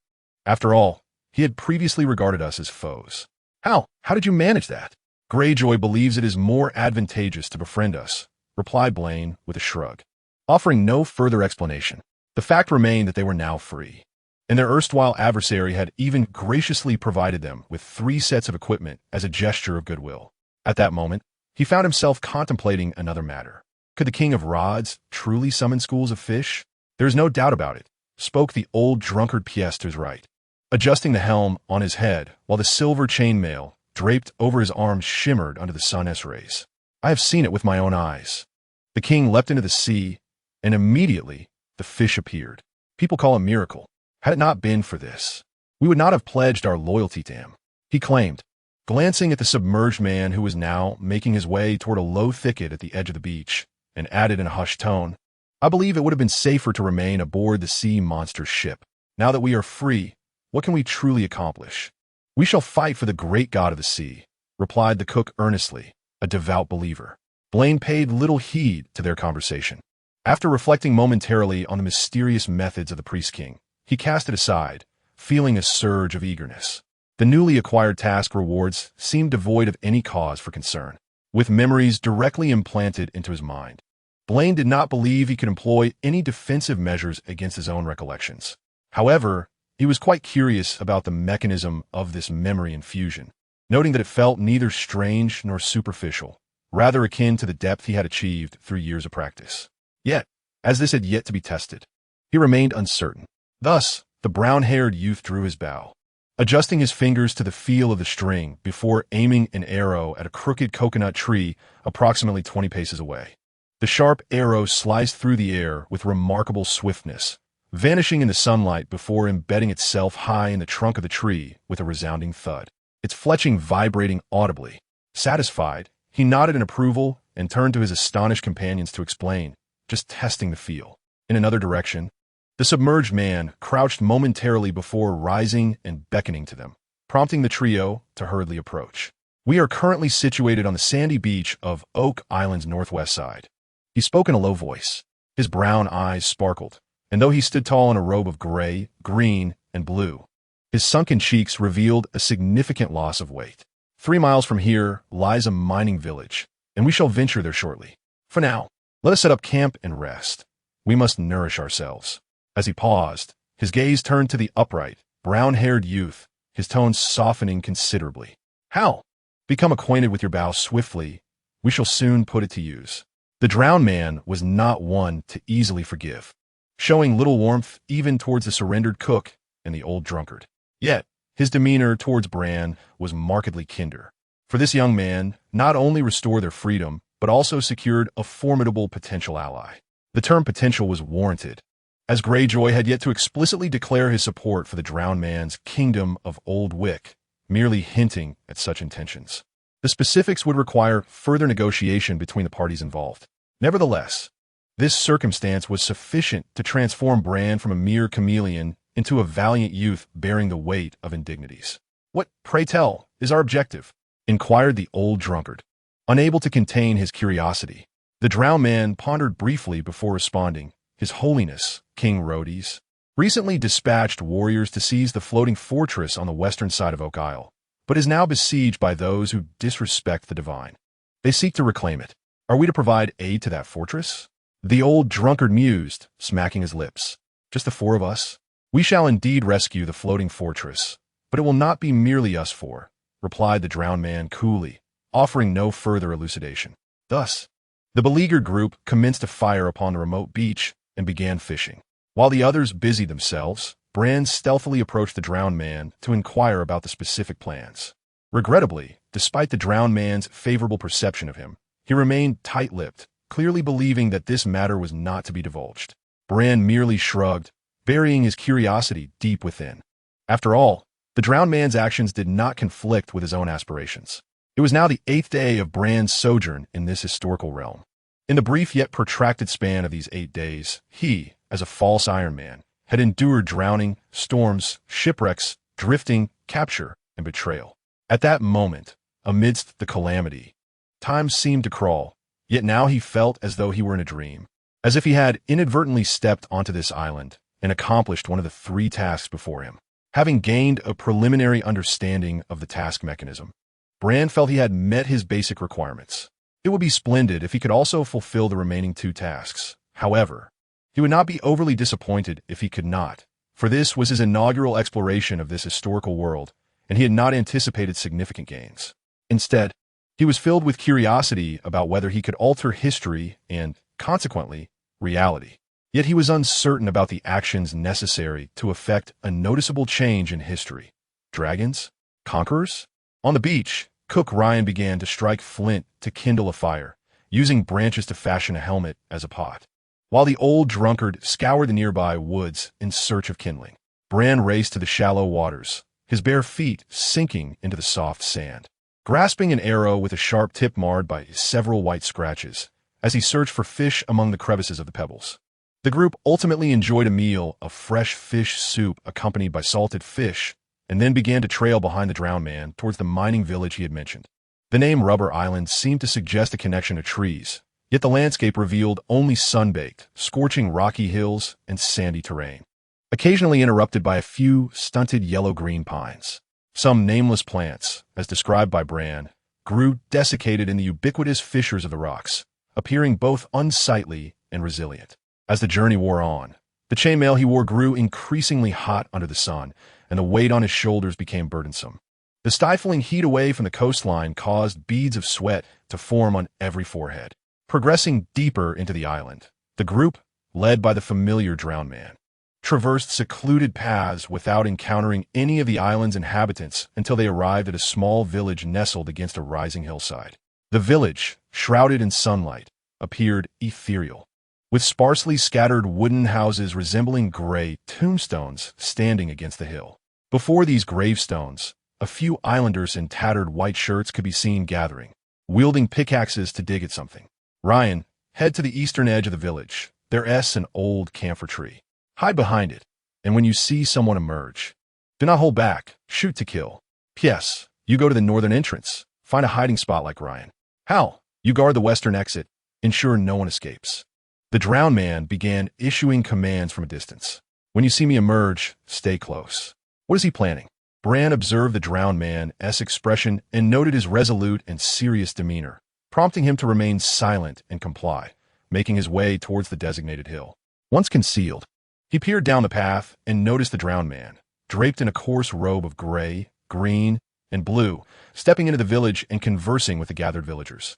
After all, he had previously regarded us as foes. How did you manage that?" "Greyjoy believes it is more advantageous to befriend us," replied Blaine with a shrug. Offering no further explanation, the fact remained that they were now free, and their erstwhile adversary had even graciously provided them with 3 sets of equipment as a gesture of goodwill. At that moment, he found himself contemplating another matter. Could the King of Rods truly summon schools of fish? "There is no doubt about it," spoke the old drunkard Piest to his right, adjusting the helm on his head while the silver chainmail draped over his arms shimmered under the sun's rays. "I have seen it with my own eyes." The king leapt into the sea, and immediately the fish appeared. People call it a miracle. Had it not been for this, we would not have pledged our loyalty to him, he claimed, glancing at the submerged man who was now making his way toward a low thicket at the edge of the beach, and added in a hushed tone, "I believe it would have been safer to remain aboard the sea monster's ship. Now that we are free, what can we truly accomplish?" "We shall fight for the great god of the sea," replied the cook earnestly, a devout believer. Blaine paid little heed to their conversation. After reflecting momentarily on the mysterious methods of the priest-king, he cast it aside, feeling a surge of eagerness. The newly acquired task rewards seemed devoid of any cause for concern. With memories directly implanted into his mind, Blaine did not believe he could employ any defensive measures against his own recollections. However, he was quite curious about the mechanism of this memory infusion, noting that it felt neither strange nor superficial, rather akin to the depth he had achieved through years of practice. Yet, as this had yet to be tested, he remained uncertain. Thus, the brown-haired youth drew his bow, adjusting his fingers to the feel of the string before aiming an arrow at a crooked coconut tree approximately 20 paces away. The sharp arrow sliced through the air with remarkable swiftness, vanishing in the sunlight before embedding itself high in the trunk of the tree with a resounding thud, its fletching vibrating audibly. Satisfied, he nodded in approval and turned to his astonished companions to explain, just testing the feel. In another direction, the submerged man crouched momentarily before rising and beckoning to them, prompting the trio to hurriedly approach. "We are currently situated on the sandy beach of Oak Island's northwest side." He spoke in a low voice. His brown eyes sparkled, and though he stood tall in a robe of gray, green, and blue, his sunken cheeks revealed a significant loss of weight. 3 miles from here lies a mining village, and we shall venture there shortly. For now, let us set up camp and rest. We must nourish ourselves." As he paused, his gaze turned to the upright, brown-haired youth, his tones softening considerably. "How? Become acquainted with your bow swiftly. We shall soon put it to use." The drowned man was not one to easily forgive, showing little warmth even towards the surrendered cook and the old drunkard. Yet, his demeanor towards Bran was markedly kinder, for this young man not only restored their freedom, but also secured a formidable potential ally. The term potential was warranted, as Greyjoy had yet to explicitly declare his support for the drowned man's kingdom of Old Wick, merely hinting at such intentions. The specifics would require further negotiation between the parties involved. Nevertheless, this circumstance was sufficient to transform Bran from a mere chameleon into a valiant youth bearing the weight of indignities. "What, pray tell, is our objective?" inquired the old drunkard, Unable to contain his curiosity, the drowned man pondered briefly before responding. His Holiness, King Rhodys, recently dispatched warriors to seize the floating fortress on the western side of Oak Isle, but is now besieged by those who disrespect the divine. They seek to reclaim it. Are we to provide aid to that fortress? The old drunkard mused, smacking his lips. Just the four of us? We shall indeed rescue the floating fortress, but it will not be merely us four, replied the drowned man coolly, offering no further elucidation. Thus, the beleaguered group commenced a fire upon the remote beach and began fishing. While the others busied themselves, Bran stealthily approached the drowned man to inquire about the specific plans. Regrettably, despite the drowned man's favorable perception of him, he remained tight-lipped, clearly believing that this matter was not to be divulged. Bran merely shrugged, burying his curiosity deep within. After all, the drowned man's actions did not conflict with his own aspirations. It was now the 8th day of Bran's sojourn in this historical realm. In the brief yet protracted span of these 8 days, he, as a false Iron Man, had endured drowning, storms, shipwrecks, drifting, capture, and betrayal. At that moment, amidst the calamity, time seemed to crawl, yet now he felt as though he were in a dream, as if he had inadvertently stepped onto this island and accomplished one of the 3 tasks before him. Having gained a preliminary understanding of the task mechanism, Bran felt he had met his basic requirements. It would be splendid if he could also fulfill the remaining 2 tasks. However, he would not be overly disappointed if he could not, for this was his inaugural exploration of this historical world, and he had not anticipated significant gains. Instead, he was filled with curiosity about whether he could alter history and, consequently, reality. Yet he was uncertain about the actions necessary to effect a noticeable change in history. Dragons? Conquerors? On the beach, Cook Ryan began to strike flint to kindle a fire, using branches to fashion a helmet as a pot. While the old drunkard scoured the nearby woods in search of kindling, Bran raced to the shallow waters, his bare feet sinking into the soft sand, grasping an arrow with a sharp tip marred by several white scratches, as he searched for fish among the crevices of the pebbles. The group ultimately enjoyed a meal of fresh fish soup accompanied by salted fish, and then began to trail behind the drowned man towards the mining village he had mentioned. The name Rubber Island seemed to suggest a connection to trees, yet the landscape revealed only sun-baked, scorching rocky hills and sandy terrain, occasionally interrupted by a few stunted yellow-green pines. Some nameless plants, as described by Bran, grew desiccated in the ubiquitous fissures of the rocks, appearing both unsightly and resilient. As the journey wore on, the chainmail he wore grew increasingly hot under the sun, and the weight on his shoulders became burdensome. The stifling heat away from the coastline caused beads of sweat to form on every forehead. Progressing deeper into the island, the group, led by the familiar drowned man, traversed secluded paths without encountering any of the island's inhabitants until they arrived at a small village nestled against a rising hillside. The village, shrouded in sunlight, appeared ethereal, with sparsely scattered wooden houses resembling gray tombstones standing against the hill. Before these gravestones, a few islanders in tattered white shirts could be seen gathering, wielding pickaxes to dig at something. Ryan, head to the eastern edge of the village. There's an old camphor tree. Hide behind it, and when you see someone emerge, do not hold back. Shoot to kill. P.S. You go to the northern entrance. Find a hiding spot like Ryan. Hal, you guard the western exit. Ensure no one escapes. The drowned man began issuing commands from a distance. When you see me emerge, stay close. What is he planning? Bran observed the drowned man's expression and noted his resolute and serious demeanor, prompting him to remain silent and comply, making his way towards the designated hill. Once concealed, he peered down the path and noticed the drowned man, draped in a coarse robe of gray, green, and blue, stepping into the village and conversing with the gathered villagers.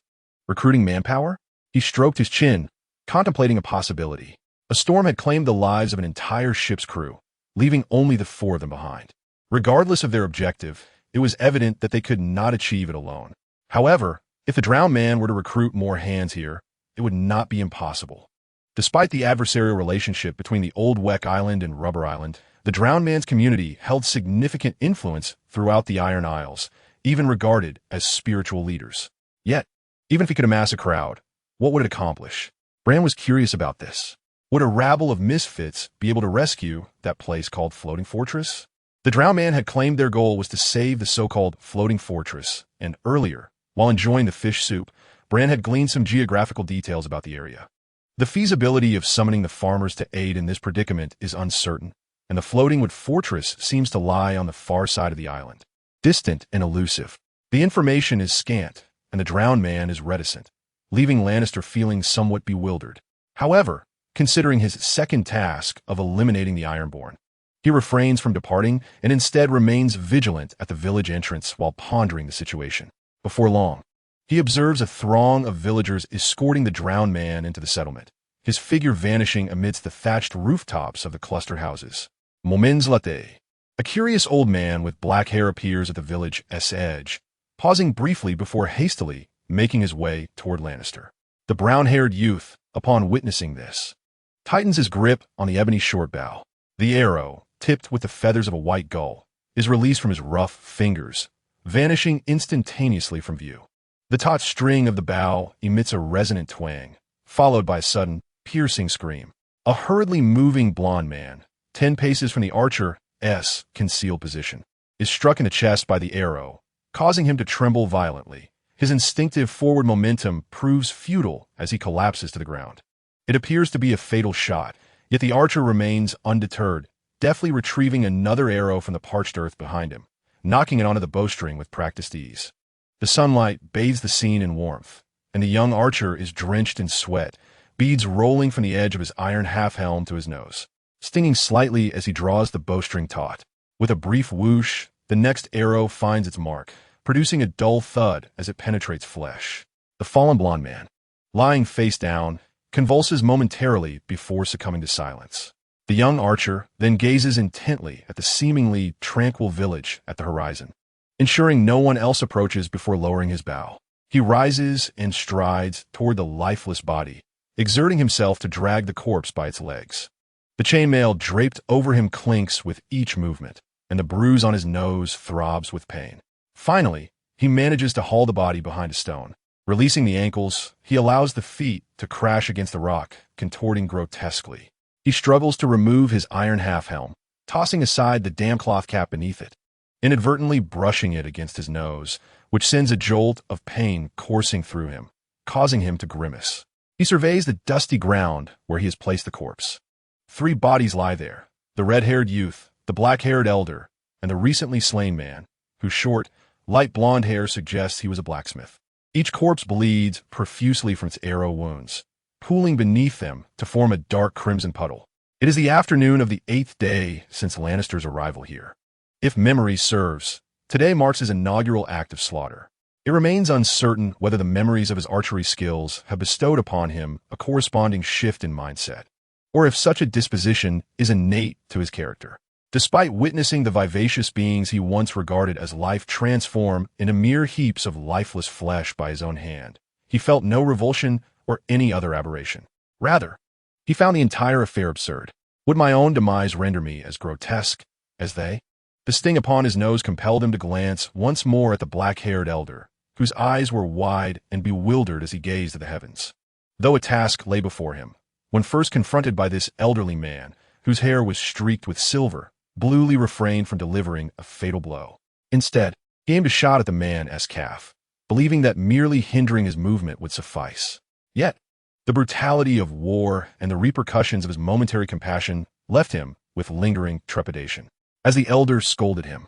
Recruiting manpower? He stroked his chin, contemplating a possibility. A storm had claimed the lives of an entire ship's crew, leaving only the 4 of them behind. Regardless of their objective, it was evident that they could not achieve it alone. However, if the drowned man were to recruit more hands here, it would not be impossible. Despite the adversarial relationship between the Old Weck Island and Rubber Island, the drowned man's community held significant influence throughout the Iron Isles, even regarded as spiritual leaders. Yet, even if he could amass a crowd, what would it accomplish? Bran was curious about this. Would a rabble of misfits be able to rescue that place called Floating Fortress? The drowned man had claimed their goal was to save the so-called Floating Fortress, and earlier, While enjoying the fish soup, Bran had gleaned some geographical details about the area. The feasibility of summoning the farmers to aid in this predicament is uncertain, and the floating wood fortress seems to lie on the far side of the island. Distant and elusive. The information is scant, and the drowned man is reticent, leaving Lannister feeling somewhat bewildered. However, considering his second task of eliminating the Ironborn, he refrains from departing and instead remains vigilant at the village entrance while pondering the situation. Before long, he observes a throng of villagers escorting the drowned man into the settlement, his figure vanishing amidst the thatched rooftops of the cluster houses. Moments later, a curious old man with black hair appears at the village's edge, pausing briefly before hastily making his way toward Lannister. The brown-haired youth, upon witnessing this, tightens his grip on the ebony shortbow. The arrow, tipped with the feathers of a white gull, is released from his rough fingers, vanishing instantaneously from view. The taut string of the bow emits a resonant twang, followed by a sudden, piercing scream. A hurriedly moving blond man, 10 paces from the archer's concealed position, is struck in the chest by the arrow, causing him to tremble violently. His instinctive forward momentum proves futile as he collapses to the ground. It appears to be a fatal shot, yet the archer remains undeterred, deftly retrieving another arrow from the parched earth behind him, knocking it onto the bowstring with practiced ease. The sunlight bathes the scene in warmth, and the young archer is drenched in sweat, beads rolling from the edge of his iron half-helm to his nose, stinging slightly as he draws the bowstring taut. With a brief whoosh, the next arrow finds its mark, producing a dull thud as it penetrates flesh. The fallen blond man, lying face down, convulses momentarily before succumbing to silence. The young archer then gazes intently at the seemingly tranquil village at the horizon, ensuring no one else approaches before lowering his bow. He rises and strides toward the lifeless body, exerting himself to drag the corpse by its legs. The chainmail draped over him clinks with each movement, and the bruise on his nose throbs with pain. Finally, he manages to haul the body behind a stone. Releasing the ankles, he allows the feet to crash against the rock, contorting grotesquely. He struggles to remove his iron half-helm, tossing aside the damp cloth cap beneath it, inadvertently brushing it against his nose, which sends a jolt of pain coursing through him, causing him to grimace. He surveys the dusty ground where he has placed the corpse. 3 bodies lie there: the red-haired youth, the black-haired elder, and the recently slain man, whose short, light blonde hair suggests he was a blacksmith. Each corpse bleeds profusely from its arrow wounds, pooling beneath them to form a dark crimson puddle. It is the afternoon of the 8th day since Lannister's arrival here. If memory serves, today marks his inaugural act of slaughter. It remains uncertain whether the memories of his archery skills have bestowed upon him a corresponding shift in mindset, or if such a disposition is innate to his character. Despite witnessing the vivacious beings he once regarded as life transform into mere heaps of lifeless flesh by his own hand, he felt no revulsion or any other aberration. Rather, he found the entire affair absurd. Would my own demise render me as grotesque as they? The sting upon his nose compelled him to glance once more at the black-haired elder, whose eyes were wide and bewildered as he gazed at the heavens. Though a task lay before him, when first confronted by this elderly man, whose hair was streaked with silver, Bluely refrained from delivering a fatal blow. Instead, he aimed a shot at the man's calf, believing that merely hindering his movement would suffice. Yet, the brutality of war and the repercussions of his momentary compassion left him with lingering trepidation. As the elder scolded him,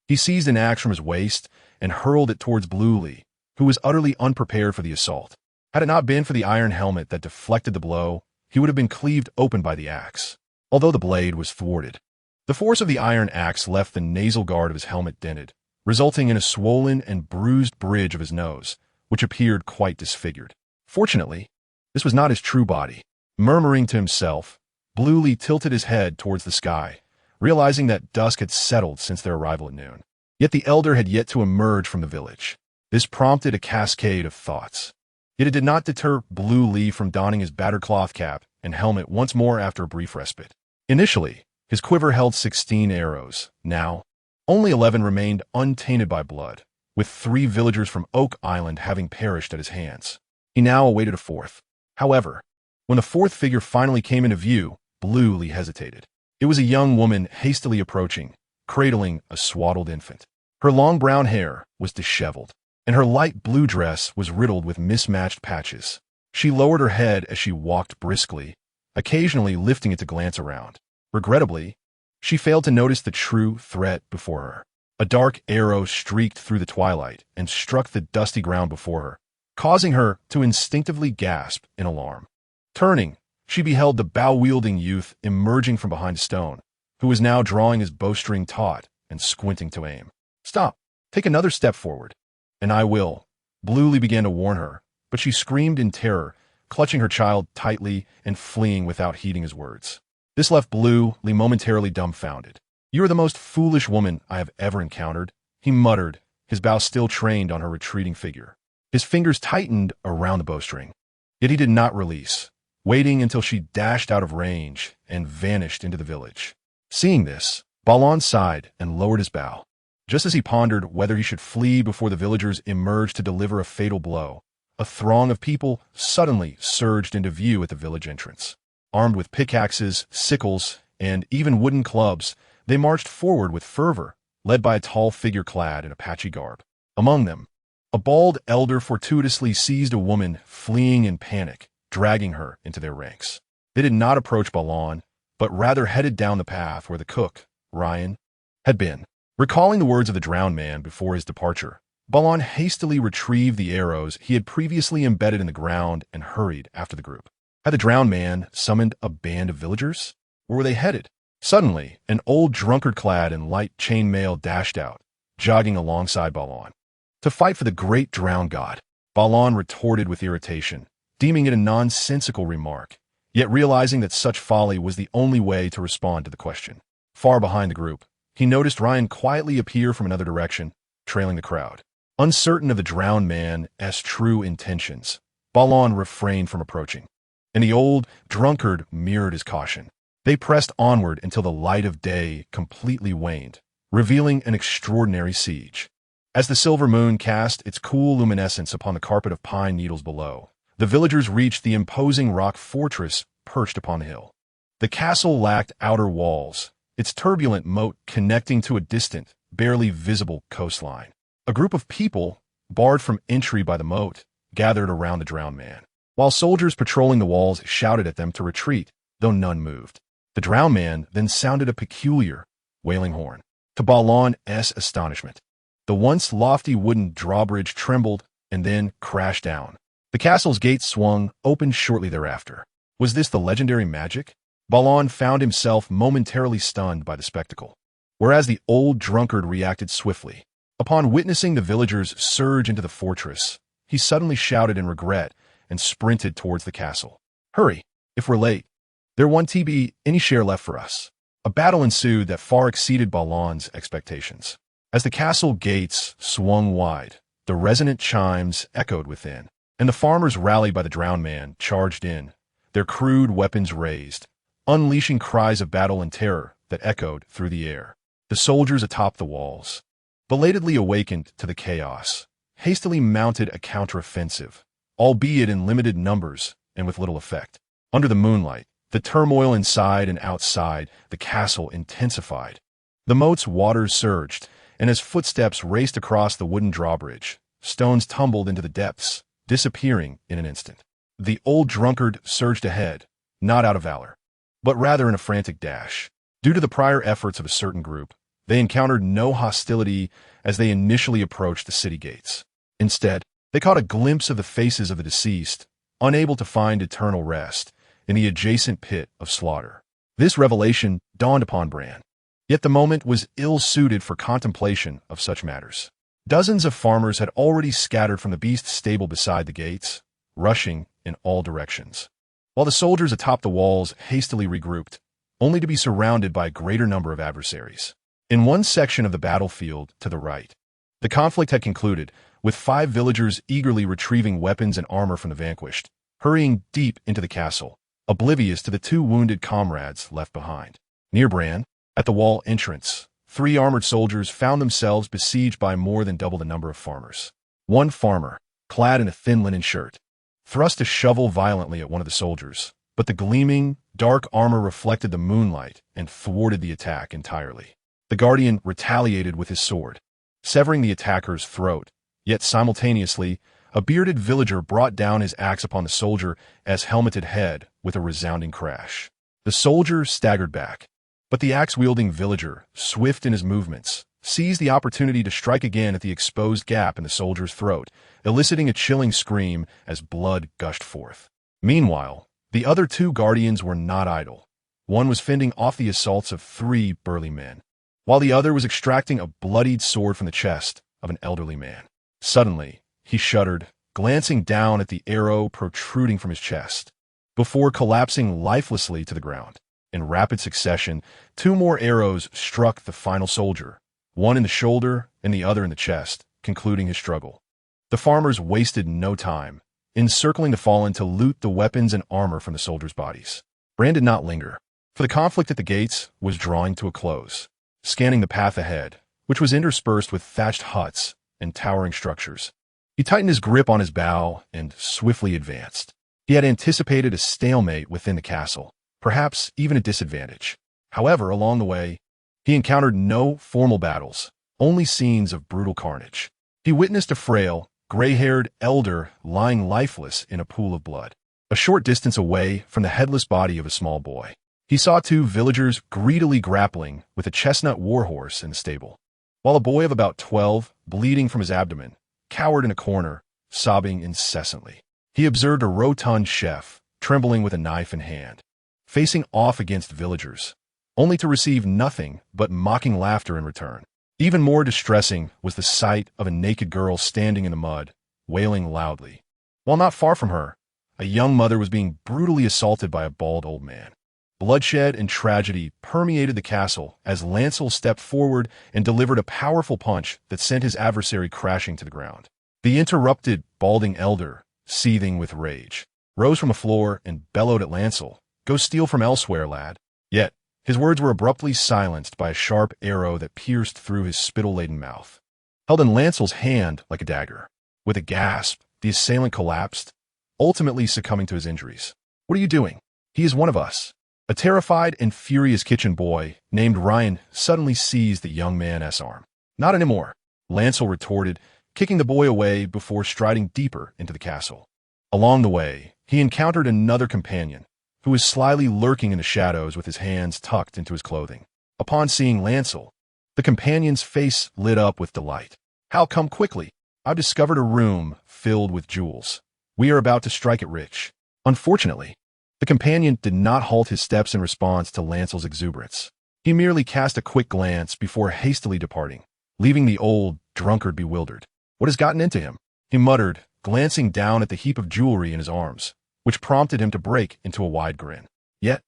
he seized an axe from his waist and hurled it towards Bluely, who was utterly unprepared for the assault. Had it not been for the iron helmet that deflected the blow, he would have been cleaved open by the axe, although the blade was thwarted. The force of the iron axe left the nasal guard of his helmet dented, resulting in a swollen and bruised bridge of his nose, which appeared quite disfigured. Fortunately, this was not his true body. Murmuring to himself, Bluely tilted his head towards the sky, realizing that dusk had settled since their arrival at noon. Yet the elder had yet to emerge from the village. This prompted a cascade of thoughts. Yet it did not deter Bluely from donning his battered cloth cap and helmet once more after a brief respite. Initially, his quiver held 16 arrows. Now, only 11 remained untainted by blood, with 3 villagers from Oak Island having perished at his hands. He now awaited a 4th. However, when the 4th figure finally came into view, Bluely hesitated. It was a young woman hastily approaching, cradling a swaddled infant. Her long brown hair was disheveled, and her light blue dress was riddled with mismatched patches. She lowered her head as she walked briskly, occasionally lifting it to glance around. Regrettably, she failed to notice the true threat before her. A dark arrow streaked through the twilight and struck the dusty ground before her, causing her to instinctively gasp in alarm. Turning, she beheld the bow-wielding youth emerging from behind a stone, who was now drawing his bowstring taut and squinting to aim. "Stop! Take another step forward." "And I will," Bluely began to warn her, but she screamed in terror, clutching her child tightly and fleeing without heeding his words. This left Bluely momentarily dumbfounded. "You are the most foolish woman I have ever encountered," he muttered, his bow still trained on her retreating figure. His fingers tightened around the bowstring, yet he did not release, waiting until she dashed out of range and vanished into the village. Seeing this, Balon sighed and lowered his bow. Just as he pondered whether he should flee before the villagers emerged to deliver a fatal blow, a throng of people suddenly surged into view at the village entrance. Armed with pickaxes, sickles, and even wooden clubs, they marched forward with fervor, led by a tall figure clad in Apache garb. Among them, a bald elder fortuitously seized a woman fleeing in panic, dragging her into their ranks. They did not approach Balon, but rather headed down the path where the cook, Ryan, had been. Recalling the words of the drowned man before his departure, Balon hastily retrieved the arrows he had previously embedded in the ground and hurried after the group. Had the drowned man summoned a band of villagers? Where were they headed? Suddenly, an old drunkard clad in light chainmail dashed out, jogging alongside Balon. To fight for the great drowned god, Balon retorted with irritation, deeming it a nonsensical remark, yet realizing that such folly was the only way to respond to the question. Far behind the group, he noticed Ryan quietly appear from another direction, trailing the crowd. Uncertain of the drowned man's true intentions, Balon refrained from approaching, and the old drunkard mirrored his caution. They pressed onward until the light of day completely waned, revealing an extraordinary siege. As the silver moon cast its cool luminescence upon the carpet of pine needles below, the villagers reached the imposing rock fortress perched upon the hill. The castle lacked outer walls, its turbulent moat connecting to a distant, barely visible coastline. A group of people, barred from entry by the moat, gathered around the drowned man, while soldiers patrolling the walls shouted at them to retreat, though none moved. The drowned man then sounded a peculiar, wailing horn. To Balon's astonishment, the once lofty wooden drawbridge trembled and then crashed down. The castle's gates swung open shortly thereafter. Was this the legendary magic? Balon found himself momentarily stunned by the spectacle, whereas the old drunkard reacted swiftly. Upon witnessing the villagers surge into the fortress, he suddenly shouted in regret and sprinted towards the castle. "Hurry, if we're late. There won't be any share left for us." A battle ensued that far exceeded Balon's expectations. As the castle gates swung wide, the resonant chimes echoed within, and the farmers rallied by the drowned man charged in, their crude weapons raised, unleashing cries of battle and terror that echoed through the air. The soldiers atop the walls, belatedly awakened to the chaos, hastily mounted a counteroffensive, albeit in limited numbers and with little effect. Under the moonlight, the turmoil inside and outside the castle intensified. The moat's waters surged, and as footsteps raced across the wooden drawbridge, stones tumbled into the depths, disappearing in an instant. The old drunkard surged ahead, not out of valor, but rather in a frantic dash. Due to the prior efforts of a certain group, they encountered no hostility as they initially approached the city gates. Instead, they caught a glimpse of the faces of the deceased, unable to find eternal rest in the adjacent pit of slaughter. This revelation dawned upon Bran, yet the moment was ill-suited for contemplation of such matters. Dozens of farmers had already scattered from the beast's stable beside the gates, rushing in all directions, while the soldiers atop the walls hastily regrouped, only to be surrounded by a greater number of adversaries. In one section of the battlefield to the right, the conflict had concluded, with 5 villagers eagerly retrieving weapons and armor from the vanquished, hurrying deep into the castle, oblivious to the 2 wounded comrades left behind. Near Bran, at the wall entrance, 3 armored soldiers found themselves besieged by more than double the number of farmers. One farmer, clad in a thin linen shirt, thrust a shovel violently at one of the soldiers, but the gleaming, dark armor reflected the moonlight and thwarted the attack entirely. The guardian retaliated with his sword, severing the attacker's throat Yet simultaneously, a bearded villager brought down his axe upon the soldier's helmeted head with a resounding crash. The soldier staggered back, but the axe-wielding villager, swift in his movements, seized the opportunity to strike again at the exposed gap in the soldier's throat, eliciting a chilling scream as blood gushed forth. Meanwhile, the other two guardians were not idle. One was fending off the assaults of 3 burly men, while the other was extracting a bloodied sword from the chest of an elderly man. Suddenly, he shuddered, glancing down at the arrow protruding from his chest, before collapsing lifelessly to the ground. In rapid succession, 2 more arrows struck the final soldier, one in the shoulder and the other in the chest, concluding his struggle. The farmers wasted no time, encircling the fallen to loot the weapons and armor from the soldiers' bodies. Bran did not linger, for the conflict at the gates was drawing to a close. Scanning the path ahead, which was interspersed with thatched huts and towering structures, he tightened his grip on his bow and swiftly advanced. He had anticipated a stalemate within the castle, perhaps even a disadvantage. However, along the way, he encountered no formal battles, only scenes of brutal carnage. He witnessed a frail, gray-haired elder lying lifeless in a pool of blood. A short distance away from the headless body of a small boy, he saw 2 villagers greedily grappling with a chestnut warhorse in the stable, while a boy of about 12, bleeding from his abdomen, cowered in a corner, sobbing incessantly. He observed a rotund chef, trembling with a knife in hand, facing off against villagers, only to receive nothing but mocking laughter in return. Even more distressing was the sight of a naked girl standing in the mud, wailing loudly. While not far from her, a young mother was being brutally assaulted by a bald old man. Bloodshed and tragedy permeated the castle as Lancel stepped forward and delivered a powerful punch that sent his adversary crashing to the ground. The interrupted, balding elder, seething with rage, rose from the floor and bellowed at Lancel, "Go steal from elsewhere, lad." Yet, his words were abruptly silenced by a sharp arrow that pierced through his spittle-laden mouth, held in Lancel's hand like a dagger. With a gasp, the assailant collapsed, ultimately succumbing to his injuries. "What are you doing? He is one of us." A terrified and furious kitchen boy named Ryan suddenly seized the young man's arm. "Not anymore," Lancel retorted, kicking the boy away before striding deeper into the castle. Along the way, he encountered another companion, who was slyly lurking in the shadows with his hands tucked into his clothing. Upon seeing Lancel, the companion's face lit up with delight. "How come quickly? I've discovered a room filled with jewels. We are about to strike it rich." Unfortunately, the companion did not halt his steps in response to Lancel's exuberance. He merely cast a quick glance before hastily departing, leaving the old drunkard bewildered. "What has gotten into him?" he muttered, glancing down at the heap of jewelry in his arms, which prompted him to break into a wide grin. Yet,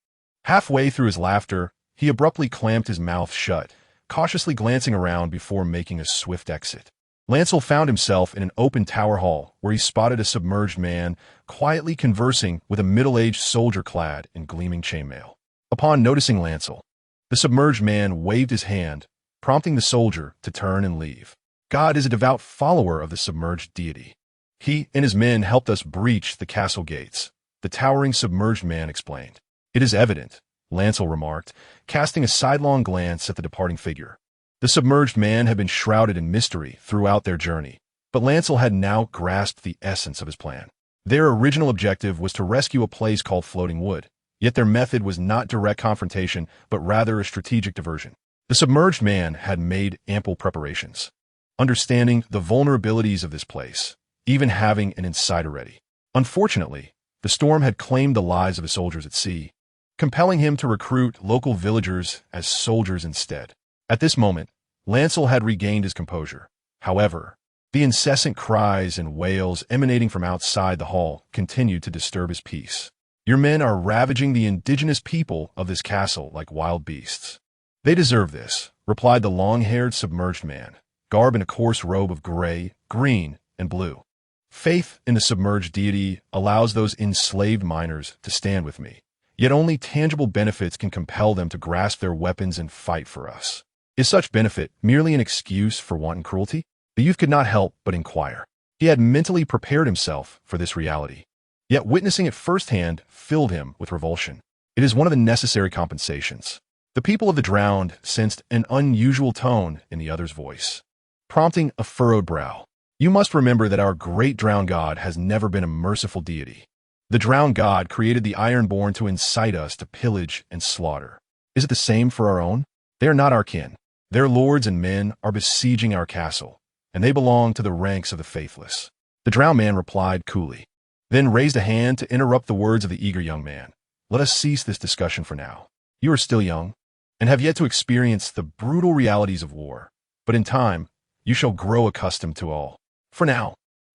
halfway through his laughter, he abruptly clamped his mouth shut, cautiously glancing around before making a swift exit. Lancel found himself in an open tower hall where he spotted a submerged man quietly conversing with a middle-aged soldier clad in gleaming chainmail. Upon noticing Lancel, the submerged man waved his hand, prompting the soldier to turn and leave. "God is a devout follower of the submerged deity. He and his men helped us breach the castle gates," the towering submerged man explained. "It is evident," Lancel remarked, casting a sidelong glance at the departing figure. The submerged man had been shrouded in mystery throughout their journey, but Lancel had now grasped the essence of his plan. Their original objective was to rescue a place called Floating Wood, yet their method was not direct confrontation, but rather a strategic diversion. The submerged man had made ample preparations, understanding the vulnerabilities of this place, even having an insider ready. Unfortunately, the storm had claimed the lives of his soldiers at sea, compelling him to recruit local villagers as soldiers instead. At this moment, Lancel had regained his composure. However, the incessant cries and wails emanating from outside the hall continued to disturb his peace. "Your men are ravaging the indigenous people of this castle like wild beasts." "They deserve this," replied the long-haired submerged man, garbed in a coarse robe of gray, green, and blue. "Faith in the submerged deity allows those enslaved miners to stand with me, yet only tangible benefits can compel them to grasp their weapons and fight for us. Is such benefit merely an excuse for wanton cruelty?" The youth could not help but inquire. He had mentally prepared himself for this reality, yet witnessing it firsthand filled him with revulsion. "It is one of the necessary compensations." The people of the Drowned sensed an unusual tone in the other's voice, prompting a furrowed brow. You must remember that our great drowned god has never been a merciful deity. The drowned god created the Ironborn to incite us to pillage and slaughter. Is it the same for our own? They are not our kin. Their lords and men are besieging our castle, and they belong to the ranks of the faithless. The drowned man replied coolly, then raised a hand to interrupt the words of the eager young man. Let us cease this discussion for now. You are still young, and have yet to experience the brutal realities of war, but in time, you shall grow accustomed to all. For now,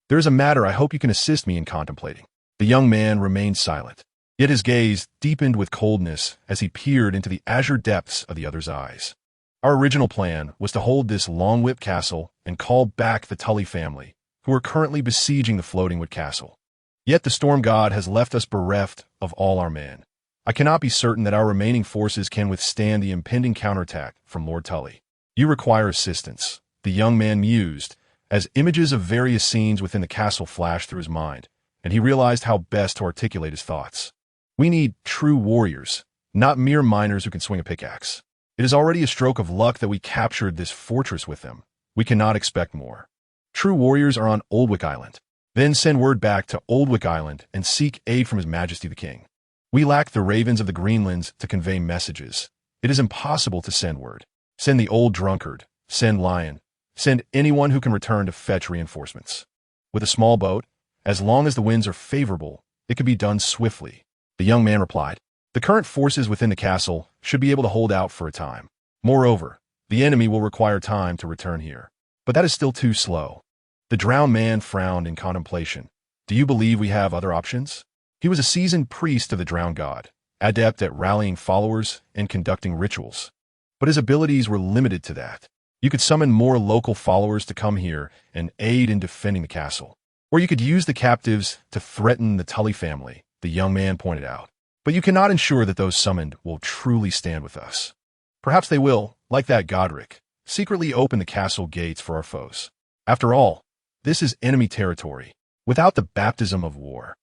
there is a matter I hope you can assist me in contemplating. The young man remained silent, yet his gaze deepened with coldness as he peered into the azure depths of the other's eyes. Our original plan was to hold this Longwhip castle and call back the Tully family, who are currently besieging the Floatingwood castle. Yet the storm god has left us bereft of all our men. I cannot be certain that our remaining forces can withstand the impending counterattack from Lord Tully. You require assistance, the young man mused, as images of various scenes within the castle flashed through his mind, and he realized how best to articulate his thoughts. We need true warriors, not mere miners who can swing a pickaxe. It is already a stroke of luck that we captured this fortress with them. We cannot expect more. True warriors are on Oldwick Island. Then send word back to Oldwick Island and seek aid from His Majesty the King. We lack the ravens of the Greenlands to convey messages. It is impossible to send word. Send the old drunkard. Send Lion. Send anyone who can return to fetch reinforcements. With a small boat, as long as the winds are favorable, it can be done swiftly. The young man replied, the current forces within the castle should be able to hold out for a time. Moreover, the enemy will require time to return here. But that is still too slow. The drowned man frowned in contemplation. Do you believe we have other options? He was a seasoned priest of the drowned god, adept at rallying followers and conducting rituals. But his abilities were limited to that. You could summon more local followers to come here and aid in defending the castle. Or you could use the captives to threaten the Tully family, the young man pointed out. But you cannot ensure that those summoned will truly stand with us. Perhaps they will, like that Godric, secretly open the castle gates for our foes. After all, this is enemy territory, without the baptism of war.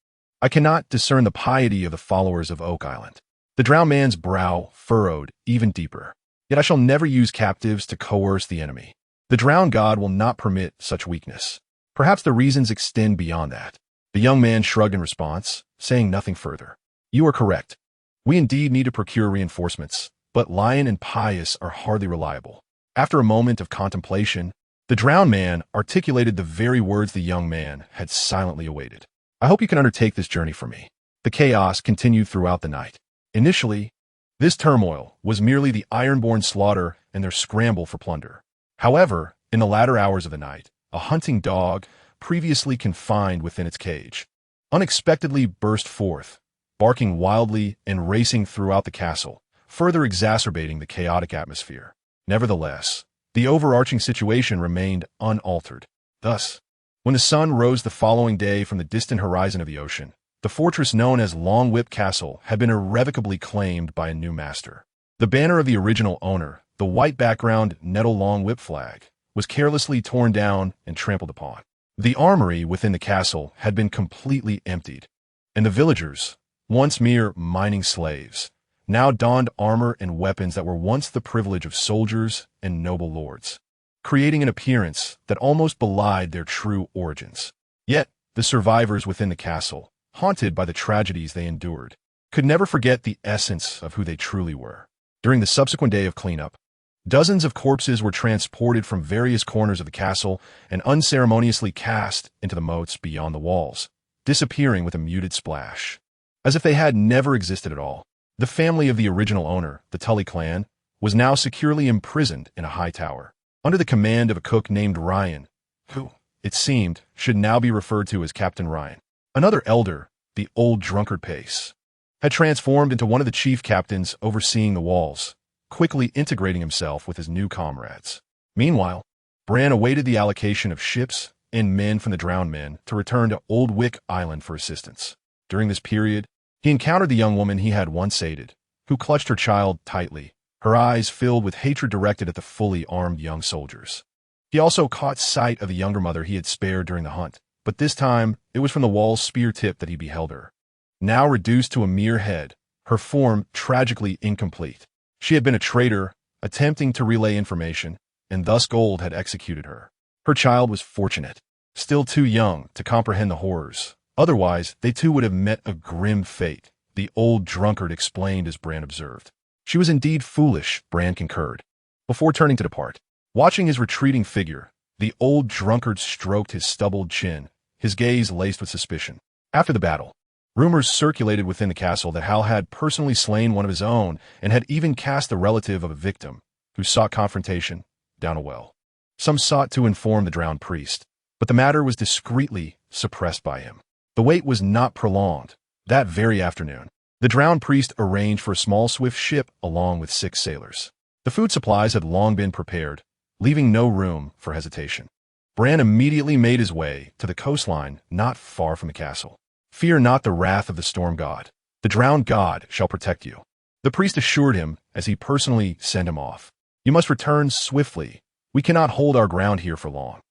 I cannot discern the piety of the followers of Oak Island. The drowned man's brow furrowed even deeper. Yet I shall never use captives to coerce the enemy. The drowned god will not permit such weakness. Perhaps the reasons extend beyond that. The young man shrugged in response, saying nothing further. You are correct. We indeed need to procure reinforcements, but Lion and Pious are hardly reliable. After a moment of contemplation, the drowned man articulated the very words the young man had silently awaited. I hope you can undertake this journey for me. The chaos continued throughout the night. Initially, this turmoil was merely the Ironborn slaughter and their scramble for plunder. However, in the latter hours of the night, a hunting dog, previously confined within its cage, unexpectedly burst forth, barking wildly and racing throughout the castle, further exacerbating the chaotic atmosphere. Nevertheless, the overarching situation remained unaltered. Thus, when the sun rose the following day from the distant horizon of the ocean, the fortress known as Longwhip Castle had been irrevocably claimed by a new master. The banner of the original owner, the white background Nettle Longwhip flag, was carelessly torn down and trampled upon. The armory within the castle had been completely emptied, and the villagers, once mere mining slaves, now donned armor and weapons that were once the privilege of soldiers and noble lords, creating an appearance that almost belied their true origins. Yet, the survivors within the castle, haunted by the tragedies they endured, could never forget the essence of who they truly were. During the subsequent day of cleanup, dozens of corpses were transported from various corners of the castle and unceremoniously cast into the moats beyond the walls, disappearing with a muted splash. As if they had never existed at all, the family of the original owner, the Tully clan, was now securely imprisoned in a high tower, under the command of a cook named Ryan, who, it seemed, should now be referred to as Captain Ryan. Another elder, the old drunkard Pace, had transformed into one of the chief captains overseeing the walls, quickly integrating himself with his new comrades. Meanwhile, Bran awaited the allocation of ships and men from the drowned men to return to Oldwick Island for assistance. During this period, he encountered the young woman he had once aided, who clutched her child tightly, her eyes filled with hatred directed at the fully armed young soldiers. He also caught sight of the younger mother he had spared during the hunt, but this time it was from the wall's spear tip that he beheld her. Now reduced to a mere head, her form tragically incomplete. She had been a traitor, attempting to relay information, and thus Gold had executed her. Her child was fortunate. still too young to comprehend the horrors. Otherwise, they too would have met a grim fate, the old drunkard explained as Bran observed. She was indeed foolish, Bran concurred. Before turning to depart, watching his retreating figure, the old drunkard stroked his stubbled chin, his gaze laced with suspicion. After the battle, rumors circulated within the castle that Hal had personally slain one of his own and had even cast the relative of a victim, who sought confrontation, down a well. Some sought to inform the drowned priest, but the matter was discreetly suppressed by him. The wait was not prolonged. That very afternoon, the drowned priest arranged for a small swift ship along with 6 sailors. The food supplies had long been prepared, leaving no room for hesitation. Bran immediately made his way to the coastline not far from the castle. Fear not the wrath of the storm god. The drowned god shall protect you. The priest assured him as he personally sent him off. You must return swiftly. We cannot hold our ground here for long.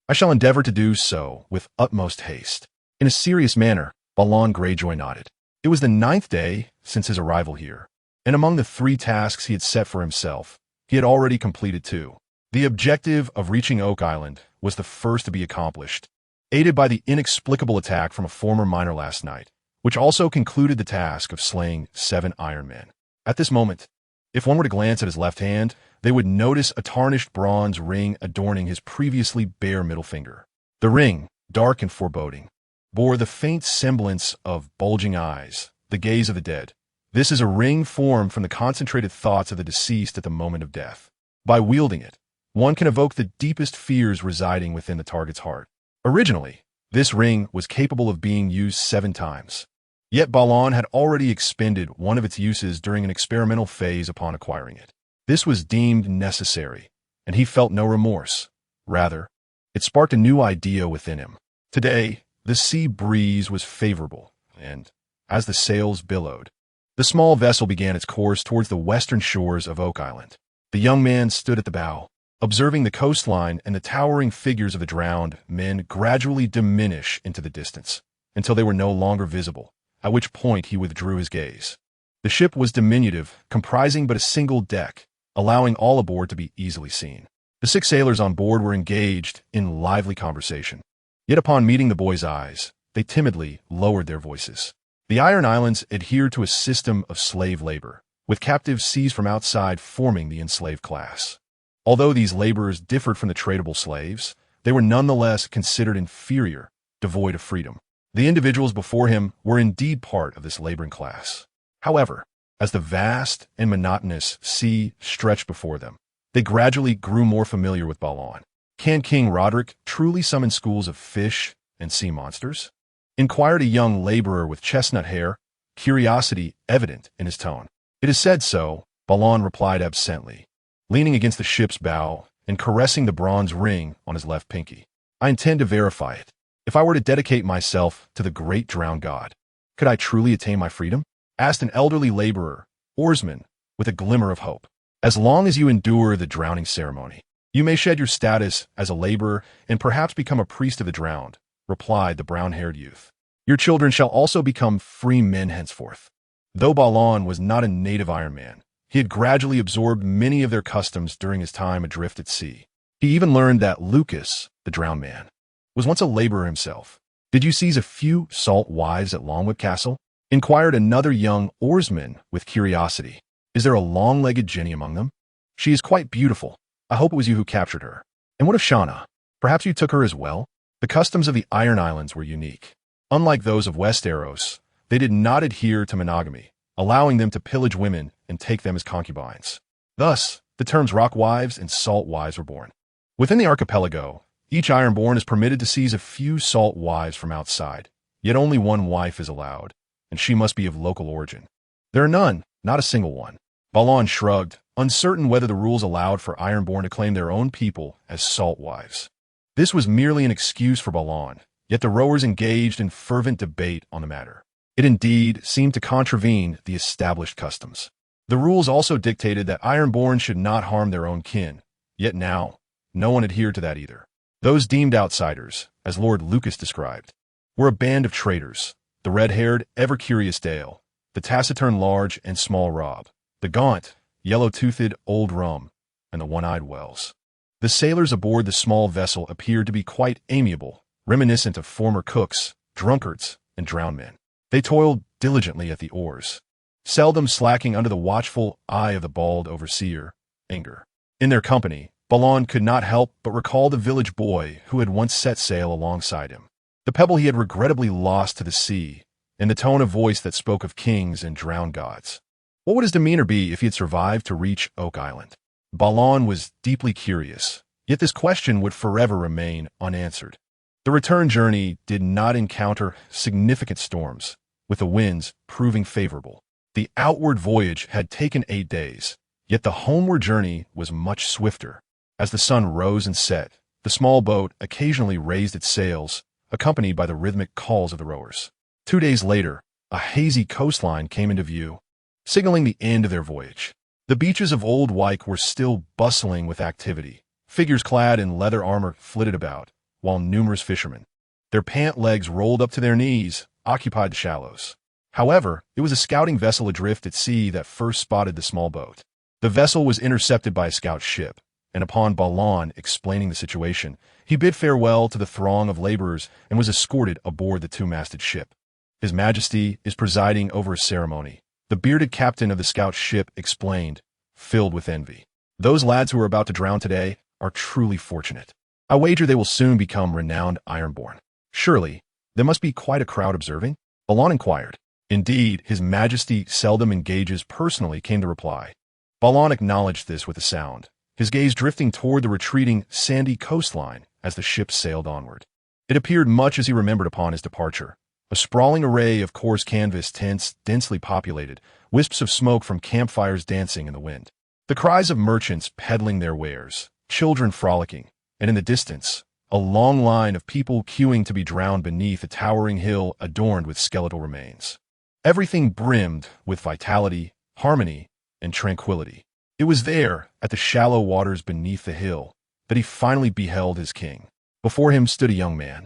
I shall endeavor to do so with utmost haste. In a serious manner, Balon Greyjoy nodded. It was the 9th day since his arrival here, and among the 3 tasks he had set for himself, he had already completed 2. The objective of reaching Oak Island was the first to be accomplished, aided by the inexplicable attack from a former miner last night, which also concluded the task of slaying 7 Iron Men. At this moment, if one were to glance at his left hand, they would notice a tarnished bronze ring adorning his previously bare middle finger. The ring, dark and foreboding, bore the faint semblance of bulging eyes, the gaze of the dead. This is a ring formed from the concentrated thoughts of the deceased at the moment of death. By wielding it, one can evoke the deepest fears residing within the target's heart. Originally, this ring was capable of being used 7 times. Yet Balon had already expended one of its uses during an experimental phase upon acquiring it. This was deemed necessary, and he felt no remorse. Rather, it sparked a new idea within him. Today, the sea breeze was favorable, and, as the sails billowed, the small vessel began its course towards the western shores of Oak Island. The young man stood at the bow, observing the coastline and the towering figures of the drowned men gradually diminish into the distance, until they were no longer visible, at which point he withdrew his gaze. The ship was diminutive, comprising but a single deck, allowing all aboard to be easily seen. The 6 sailors on board were engaged in lively conversation. Yet upon meeting the boy's eyes, they timidly lowered their voices. The Iron Islands adhered to a system of slave labor, with captives seized from outside forming the enslaved class. Although these laborers differed from the tradable slaves, they were nonetheless considered inferior, devoid of freedom. The individuals before him were indeed part of this laboring class. However, as the vast and monotonous sea stretched before them, they gradually grew more familiar with Balon. Can King Roderick truly summon schools of fish and sea monsters? Inquired a young laborer with chestnut hair, curiosity evident in his tone. It is said so, Balon replied absently, leaning against the ship's bow and caressing the bronze ring on his left pinky. I intend to verify it. If I were to dedicate myself to the great drowned god, could I truly attain my freedom? Asked an elderly laborer, oarsman, with a glimmer of hope. As long as you endure the drowning ceremony, you may shed your status as a laborer and perhaps become a priest of the drowned, replied the brown-haired youth. Your children shall also become free men henceforth. Though Balon was not a native Iron Man, he had gradually absorbed many of their customs during his time adrift at sea. He even learned that Lucas, the drowned man, was once a laborer himself. Did you seize a few salt wives at Longwood Castle? Inquired another young oarsman with curiosity. Is there a long-legged Jenny among them? She is quite beautiful. I hope it was you who captured her. And what of Shauna? Perhaps you took her as well? The customs of the Iron Islands were unique. Unlike those of Westeros, they did not adhere to monogamy, allowing them to pillage women and take them as concubines. Thus, the terms rock wives and salt wives were born. Within the archipelago, each Ironborn is permitted to seize a few salt wives from outside, yet only one wife is allowed, and she must be of local origin. There are none, not a single one. Balon shrugged, uncertain whether the rules allowed for Ironborn to claim their own people as salt wives. This was merely an excuse for Balon, yet the rowers engaged in fervent debate on the matter. It indeed seemed to contravene the established customs. The rules also dictated that Ironborn should not harm their own kin, yet now, no one adhered to that either. Those deemed outsiders, as Lord Lucas described, were a band of traitors, the red-haired, ever-curious Dale, the taciturn large and small Rob, the gaunt, yellow-toothed old Rum, and the one-eyed Wells. The sailors aboard the small vessel appeared to be quite amiable, reminiscent of former cooks, drunkards, and drowned men. They toiled diligently at the oars, seldom slacking under the watchful eye of the bald overseer, Anger. In their company, Balon could not help but recall the village boy who had once set sail alongside him. The pebble he had regrettably lost to the sea, and the tone of voice that spoke of kings and drowned gods. What would his demeanor be if he had survived to reach Oak Island? Balon was deeply curious, yet this question would forever remain unanswered. The return journey did not encounter significant storms, with the winds proving favorable. The outward voyage had taken 8 days, yet the homeward journey was much swifter. As the sun rose and set, the small boat occasionally raised its sails, accompanied by the rhythmic calls of the rowers. 2 days later, a hazy coastline came into view, signaling the end of their voyage. The beaches of Old Wyke were still bustling with activity. Figures clad in leather armor flitted about, while numerous fishermen, their pant legs rolled up to their knees, occupied the shallows. However, it was a scouting vessel adrift at sea that first spotted the small boat. The vessel was intercepted by a scout ship, and upon Balon explaining the situation, he bid farewell to the throng of laborers and was escorted aboard the two-masted ship. His Majesty is presiding over a ceremony, the bearded captain of the scout ship explained, filled with envy. Those lads who are about to drown today are truly fortunate. I wager they will soon become renowned Ironborn. Surely, there must be quite a crowd observing? Balon inquired. Indeed, His Majesty seldom engages personally, came the reply. Balon acknowledged this with a sound, his gaze drifting toward the retreating, sandy coastline as the ship sailed onward. It appeared much as he remembered upon his departure. A sprawling array of coarse canvas tents densely populated, wisps of smoke from campfires dancing in the wind. The cries of merchants peddling their wares, children frolicking, and in the distance, a long line of people queuing to be drowned beneath a towering hill adorned with skeletal remains. Everything brimmed with vitality, harmony, and tranquility. It was there, at the shallow waters beneath the hill, that he finally beheld his king. Before him stood a young man,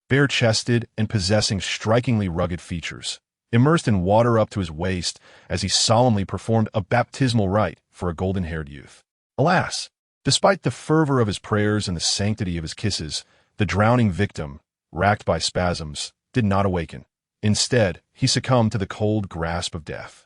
bare-chested and possessing strikingly rugged features, immersed in water up to his waist as he solemnly performed a baptismal rite for a golden-haired youth. Alas! Despite the fervor of his prayers and the sanctity of his kisses, the drowning victim, racked by spasms, did not awaken. Instead, he succumbed to the cold grasp of death.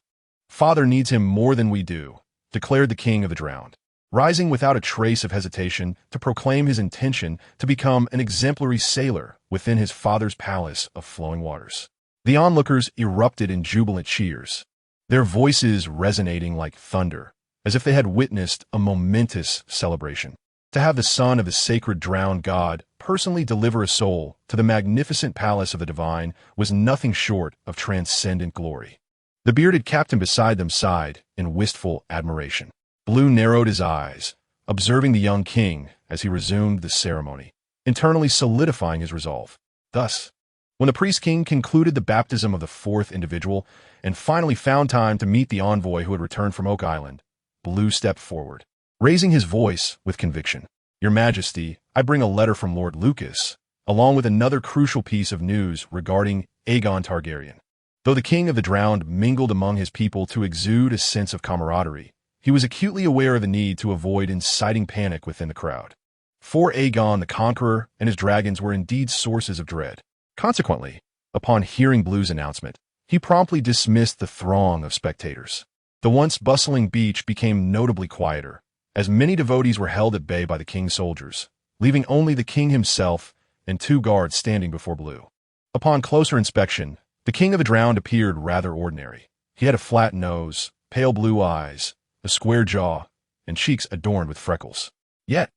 "Father needs him more than we do," declared the king of the drowned, rising without a trace of hesitation to proclaim his intention to become an exemplary sailor within his father's palace of flowing waters. The onlookers erupted in jubilant cheers, their voices resonating like thunder, as if they had witnessed a momentous celebration. To have the son of the sacred drowned god personally deliver a soul to the magnificent palace of the divine was nothing short of transcendent glory. The bearded captain beside them sighed in wistful admiration. Blue narrowed his eyes, observing the young king as he resumed the ceremony, internally solidifying his resolve. Thus, when the priest-king concluded the baptism of the fourth individual and finally found time to meet the envoy who had returned from Oak Island, Blue stepped forward, raising his voice with conviction. "Your Majesty, I bring a letter from Lord Lucas, along with another crucial piece of news regarding Aegon Targaryen." Though the king of the drowned mingled among his people to exude a sense of camaraderie, he was acutely aware of the need to avoid inciting panic within the crowd. For Aegon the Conqueror and his dragons were indeed sources of dread. Consequently, upon hearing Blue's announcement, he promptly dismissed the throng of spectators. The once bustling beach became notably quieter, as many devotees were held at bay by the king's soldiers, leaving only the king himself and 2 guards standing before Blue. Upon closer inspection, the king of the drowned appeared rather ordinary. He had a flat nose, pale blue eyes, a square jaw, and cheeks adorned with freckles. Yet,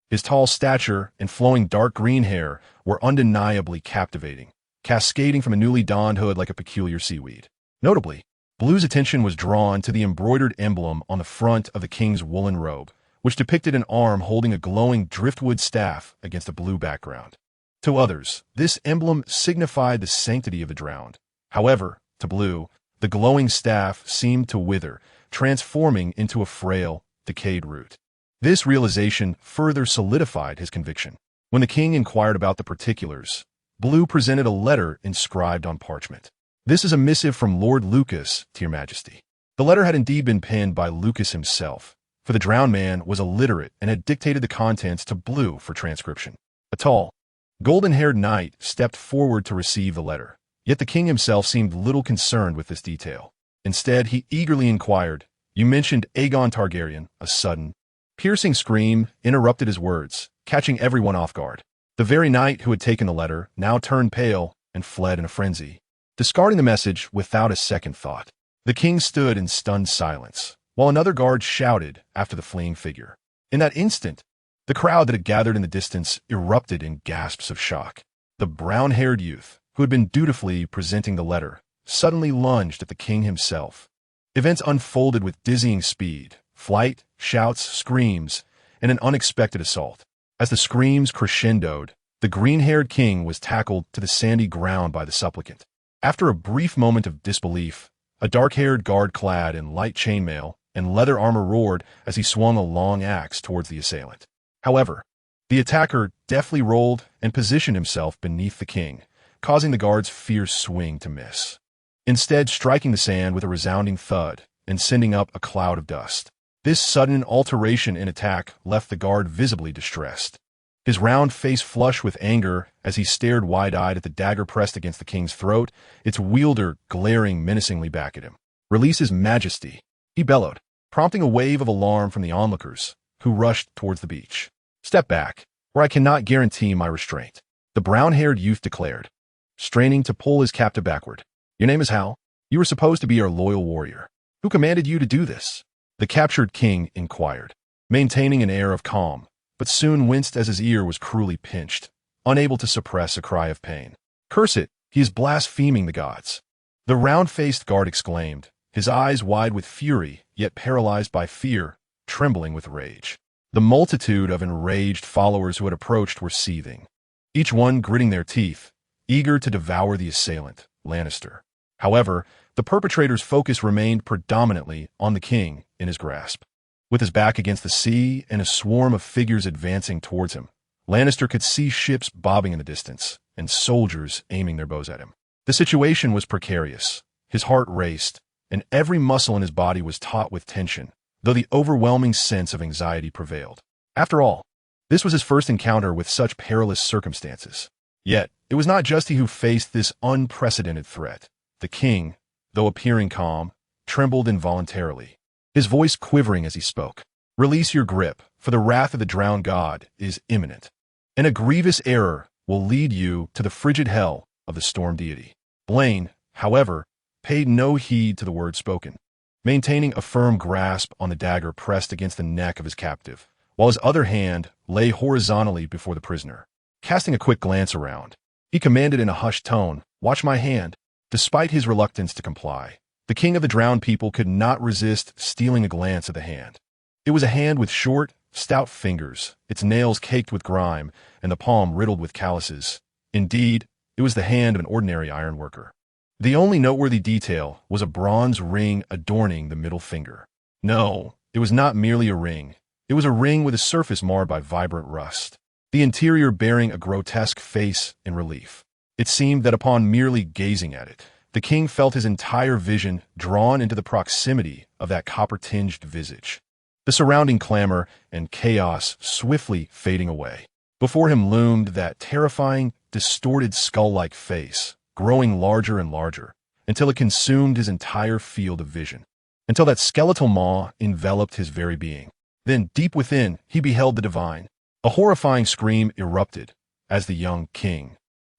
his tall stature and flowing dark green hair were undeniably captivating, cascading from a newly donned hood like a peculiar seaweed. Notably, Blue's attention was drawn to the embroidered emblem on the front of the king's woolen robe, which depicted an arm holding a glowing driftwood staff against a blue background. To others, this emblem signified the sanctity of the drowned. However, to Blue, the glowing staff seemed to wither, transforming into a frail, decayed root. This realization further solidified his conviction. When the king inquired about the particulars, Blue presented a letter inscribed on parchment. "This is a missive from Lord Lucas, to your Majesty." The letter had indeed been penned by Lucas himself, for the drowned man was illiterate and had dictated the contents to Blue for transcription. A tall, golden-haired knight stepped forward to receive the letter. Yet the king himself seemed little concerned with this detail. Instead, he eagerly inquired, "You mentioned Aegon Targaryen." A sudden, piercing scream interrupted his words, catching everyone off guard. The very knight who had taken the letter now turned pale and fled in a frenzy, discarding the message without a second thought. The king stood in stunned silence, while another guard shouted after the fleeing figure. In that instant, the crowd that had gathered in the distance erupted in gasps of shock. The brown-haired youth, who had been dutifully presenting the letter, suddenly lunged at the king himself. Events unfolded with dizzying speed: flight, shouts, screams, and an unexpected assault. As the screams crescendoed, the green-haired king was tackled to the sandy ground by the supplicant. After a brief moment of disbelief, a dark-haired guard clad in light chainmail and leather armor roared as he swung a long axe towards the assailant. However, the attacker deftly rolled and positioned himself beneath the king, causing the guard's fierce swing to miss, instead striking the sand with a resounding thud and sending up a cloud of dust. This sudden alteration in attack left the guard visibly distressed, his round face flush with anger as he stared wide-eyed at the dagger pressed against the king's throat, its wielder glaring menacingly back at him. "Release his majesty," he bellowed, prompting a wave of alarm from the onlookers, who rushed towards the beach. "Step back, or I cannot guarantee my restraint," the brown-haired youth declared, straining to pull his captive backward. "Your name is Hal? You were supposed to be our loyal warrior. Who commanded you to do this?" the captured king inquired, maintaining an air of calm, but soon winced as his ear was cruelly pinched, unable to suppress a cry of pain. "Curse it, he is blaspheming the gods," the round-faced guard exclaimed, his eyes wide with fury, yet paralyzed by fear, trembling with rage. The multitude of enraged followers who had approached were seething, each one gritting their teeth, eager to devour the assailant, Lannister. However, the perpetrator's focus remained predominantly on the king in his grasp. With his back against the sea and a swarm of figures advancing towards him, Lannister could see ships bobbing in the distance and soldiers aiming their bows at him. The situation was precarious. His heart raced, and every muscle in his body was taut with tension, though the overwhelming sense of anxiety prevailed. After all, this was his first encounter with such perilous circumstances. Yet, it was not just he who faced this unprecedented threat. The king, though appearing calm, trembled involuntarily, his voice quivering as he spoke. "Release your grip, for the wrath of the drowned god is imminent, and a grievous error will lead you to the frigid hell of the storm deity." Blaine, however, paid no heed to the words spoken, maintaining a firm grasp on the dagger pressed against the neck of his captive, while his other hand lay horizontally before the prisoner. Casting a quick glance around, he commanded in a hushed tone, "Watch my hand." Despite his reluctance to comply, the king of the drowned people could not resist stealing a glance at the hand. It was a hand with short, stout fingers, its nails caked with grime, and the palm riddled with calluses. Indeed, it was the hand of an ordinary ironworker. The only noteworthy detail was a bronze ring adorning the middle finger. No, it was not merely a ring. It was a ring with a surface marred by vibrant rust, the interior bearing a grotesque face in relief. It seemed that upon merely gazing at it, the king felt his entire vision drawn into the proximity of that copper-tinged visage, the surrounding clamor and chaos swiftly fading away. Before him loomed that terrifying, distorted skull-like face, growing larger and larger, until it consumed his entire field of vision, until that skeletal maw enveloped his very being. Then, deep within, he beheld the divine. A horrifying scream erupted as the young king,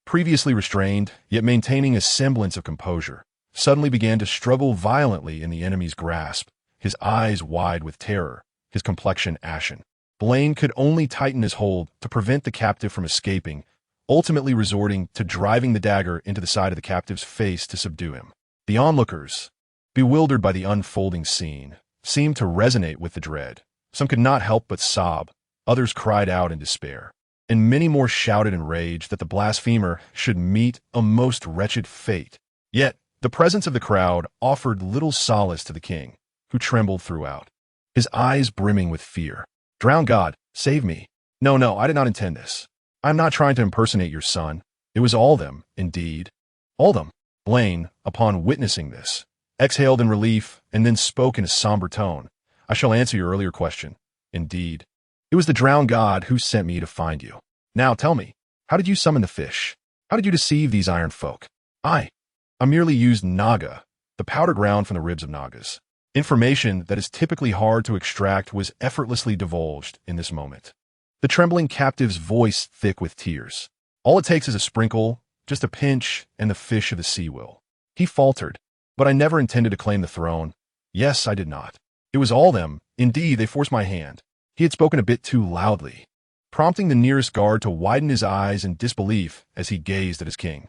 previously restrained, yet maintaining a semblance of composure, suddenly began to struggle violently in the enemy's grasp, his eyes wide with terror, his complexion ashen. Blaine could only tighten his hold to prevent the captive from escaping, ultimately resorting to driving the dagger into the side of the captive's face to subdue him. The onlookers, bewildered by the unfolding scene, seemed to resonate with the dread. Some could not help but sob, others cried out in despair, and many more shouted in rage that the blasphemer should meet a most wretched fate. Yet, the presence of the crowd offered little solace to the king, who trembled throughout, his eyes brimming with fear. "Drowned god, save me. No, I did not intend this. I am not trying to impersonate your son. It was all them, indeed. All them." Blaine, upon witnessing this, exhaled in relief and then spoke in a somber tone. "I shall answer your earlier question. Indeed, it was the drowned god who sent me to find you. Now tell me, How did you summon the fish? How did you deceive these iron folk? I merely used naga, the powder ground from the ribs of nagas. Information that is typically hard to extract was effortlessly divulged in this moment. The trembling captive's voice thick with tears. All it takes is a sprinkle, just a pinch, and the fish of the sea will. He faltered, but I never intended to claim the throne. Yes, I did not. It was all them. Indeed, they forced my hand. He had spoken a bit too loudly, prompting the nearest guard to widen his eyes in disbelief as he gazed at his king,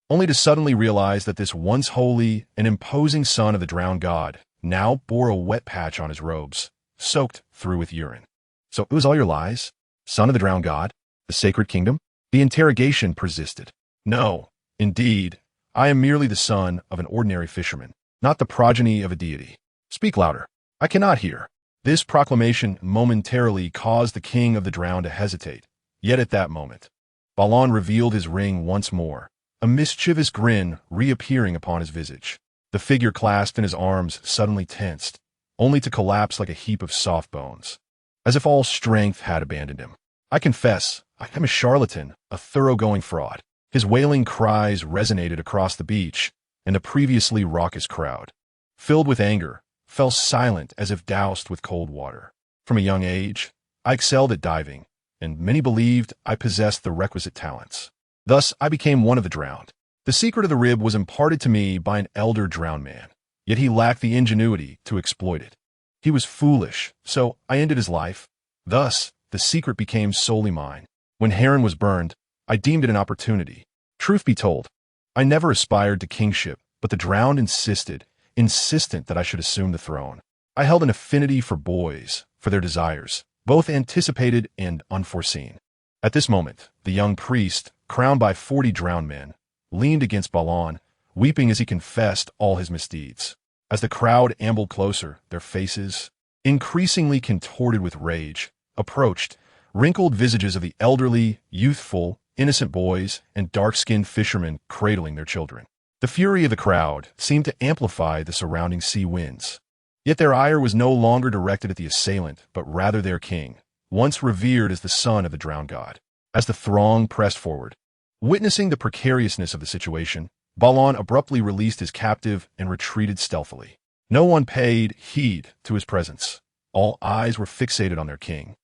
only to suddenly realize that this once holy and imposing son of the drowned god now bore a wet patch on his robes, soaked through with urine. So it was all your lies? Son of the drowned god? The sacred kingdom? The interrogation persisted. No, indeed, I am merely the son of an ordinary fisherman, not the progeny of a deity. Speak louder. I cannot hear. This proclamation momentarily caused the king of the drowned to hesitate. Yet at that moment, Balon revealed his ring once more, a mischievous grin reappearing upon his visage. The figure clasped in his arms suddenly tensed, only to collapse like a heap of soft bones, as if all strength had abandoned him. I confess, I am a charlatan, a thoroughgoing fraud. His wailing cries resonated across the beach, and the previously raucous crowd, filled with anger, fell silent as if doused with cold water. From a young age, I excelled at diving, and many believed I possessed the requisite talents. Thus, I became one of the drowned. The secret of the rib was imparted to me by an elder drowned man, yet he lacked the ingenuity to exploit it. He was foolish, so I ended his life. Thus, the secret became solely mine. When Heron was burned, I deemed it an opportunity. Truth be told, I never aspired to kingship, but the drowned insistent that I should assume the throne. I held an affinity for boys, for their desires, both anticipated and unforeseen. At this moment, the young priest, crowned by 40 drowned men, leaned against Balon, weeping as he confessed all his misdeeds. As the crowd ambled closer, their faces, increasingly contorted with rage, approached, wrinkled visages of the elderly, youthful, innocent boys and dark-skinned fishermen cradling their children. The fury of the crowd seemed to amplify the surrounding sea winds. Yet their ire was no longer directed at the assailant, but rather their king, once revered as the son of the drowned god. As the throng pressed forward, witnessing the precariousness of the situation, Balon abruptly released his captive and retreated stealthily. No one paid heed to his presence. All eyes were fixated on their king,